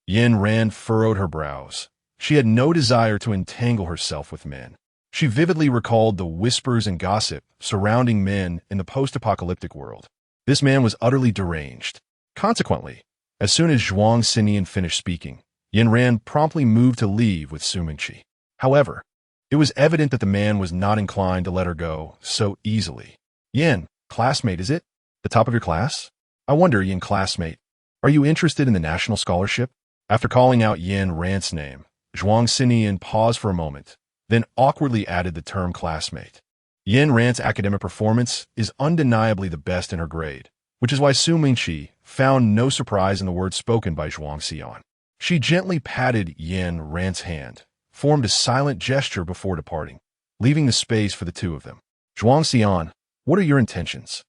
Yin Ran furrowed her brows, She had no desire to entangle herself with men. She vividly recalled the whispers and gossip surrounding men in the post-apocalyptic world. This man was utterly deranged. Consequently, as soon as Zhuang Xinian finished speaking, Yin Ran promptly moved to leave with Su Mingqi. However, it was evident that the man was not inclined to let her go so easily. Yin, classmate, is it? The top of your class? I wonder, Yin classmate, are you interested in the national scholarship? After calling out Yin Ran's name, Zhuang Xinian paused for a moment, then awkwardly added the term classmate. Yin Ran's academic performance is undeniably the best in her grade, which is why Su Mingqi found no surprise in the words spoken by Zhuang Xian. She gently patted Yin Ran's hand, formed a silent gesture before departing, leaving the space for the two of them. Zhuang Xian, what are your intentions?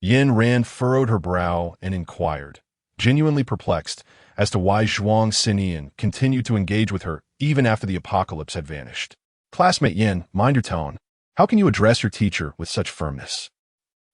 Yin Ran furrowed her brow and inquired, genuinely perplexed as to why Zhuang Xinian continued to engage with her even after the apocalypse had vanished. Classmate Yin, mind your tone. How can you address your teacher with such firmness?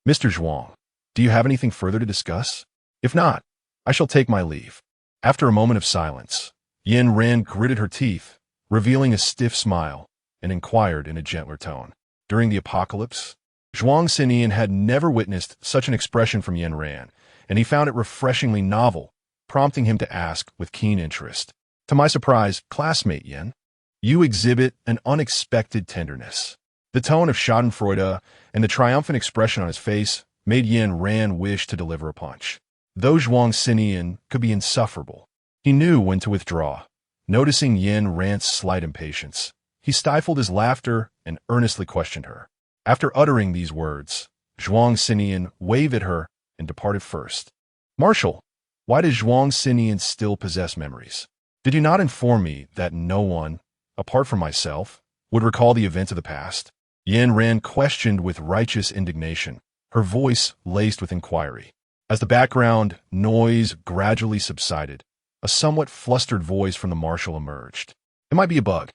Mr. Zhuang, do you have anything further to discuss? If not, I shall take my leave. After a moment of silence, Yin Ran gritted her teeth, revealing a stiff smile, and inquired in a gentler tone. During the apocalypse, Zhuang Xinian had never witnessed such an expression from Yin Ran, and he found it refreshingly novel, prompting him to ask with keen interest. To my surprise, classmate Yin, you exhibit an unexpected tenderness. The tone of schadenfreude and the triumphant expression on his face made Yin Ran wish to deliver a punch. Though Zhuang Xinian could be insufferable, he knew when to withdraw. Noticing Yin Ran's slight impatience, he stifled his laughter and earnestly questioned her. After uttering these words, Zhuang Xinian waved at her and departed first. Marshal, why does Zhuang Xinian still possess memories? Did you not inform me that no one, apart from myself, would recall the events of the past? Yin Ran questioned with righteous indignation, her voice laced with inquiry. As the background noise gradually subsided, a somewhat flustered voice from the marshal emerged. It might be a bug.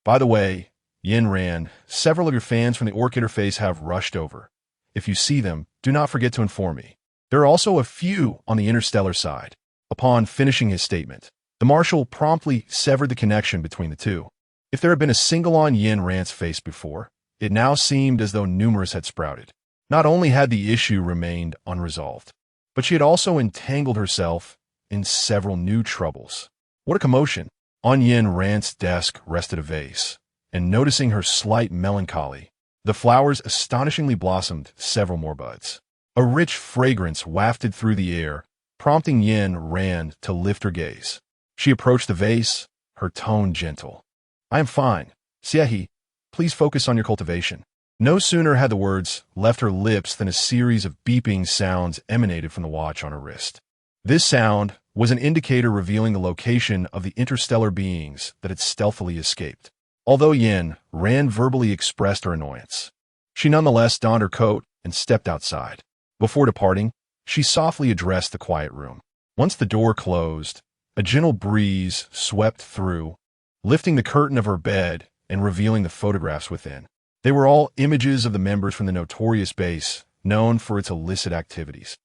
By the way, Yin Ran, several of your fans from the Orchid Interface have rushed over. If you see them, do not forget to inform me. There are also a few on the Interstellar side. Upon finishing his statement, the marshal promptly severed the connection between the two. If there had been a single on Yin Ran's face before, it now seemed as though numerous had sprouted. Not only had the issue remained unresolved, but she had also entangled herself in several new troubles. What a commotion! On Yin Ran's desk rested a vase, and noticing her slight melancholy, the flowers astonishingly blossomed several more buds. A rich fragrance wafted through the air, prompting Yin Ran to lift her gaze. She approached the vase, her tone gentle. I am fine. Xiehe, please focus on your cultivation. No sooner had the words left her lips than a series of beeping sounds emanated from the watch on her wrist. This sound was an indicator revealing the location of the interstellar beings that had stealthily escaped. Although Yin Ran verbally expressed her annoyance, she nonetheless donned her coat and stepped outside. Before departing, she softly addressed the quiet room. Once the door closed, a gentle breeze swept through, lifting the curtain of her bed and revealing the photographs within. They were all images of the members from the notorious base, known for its illicit activities.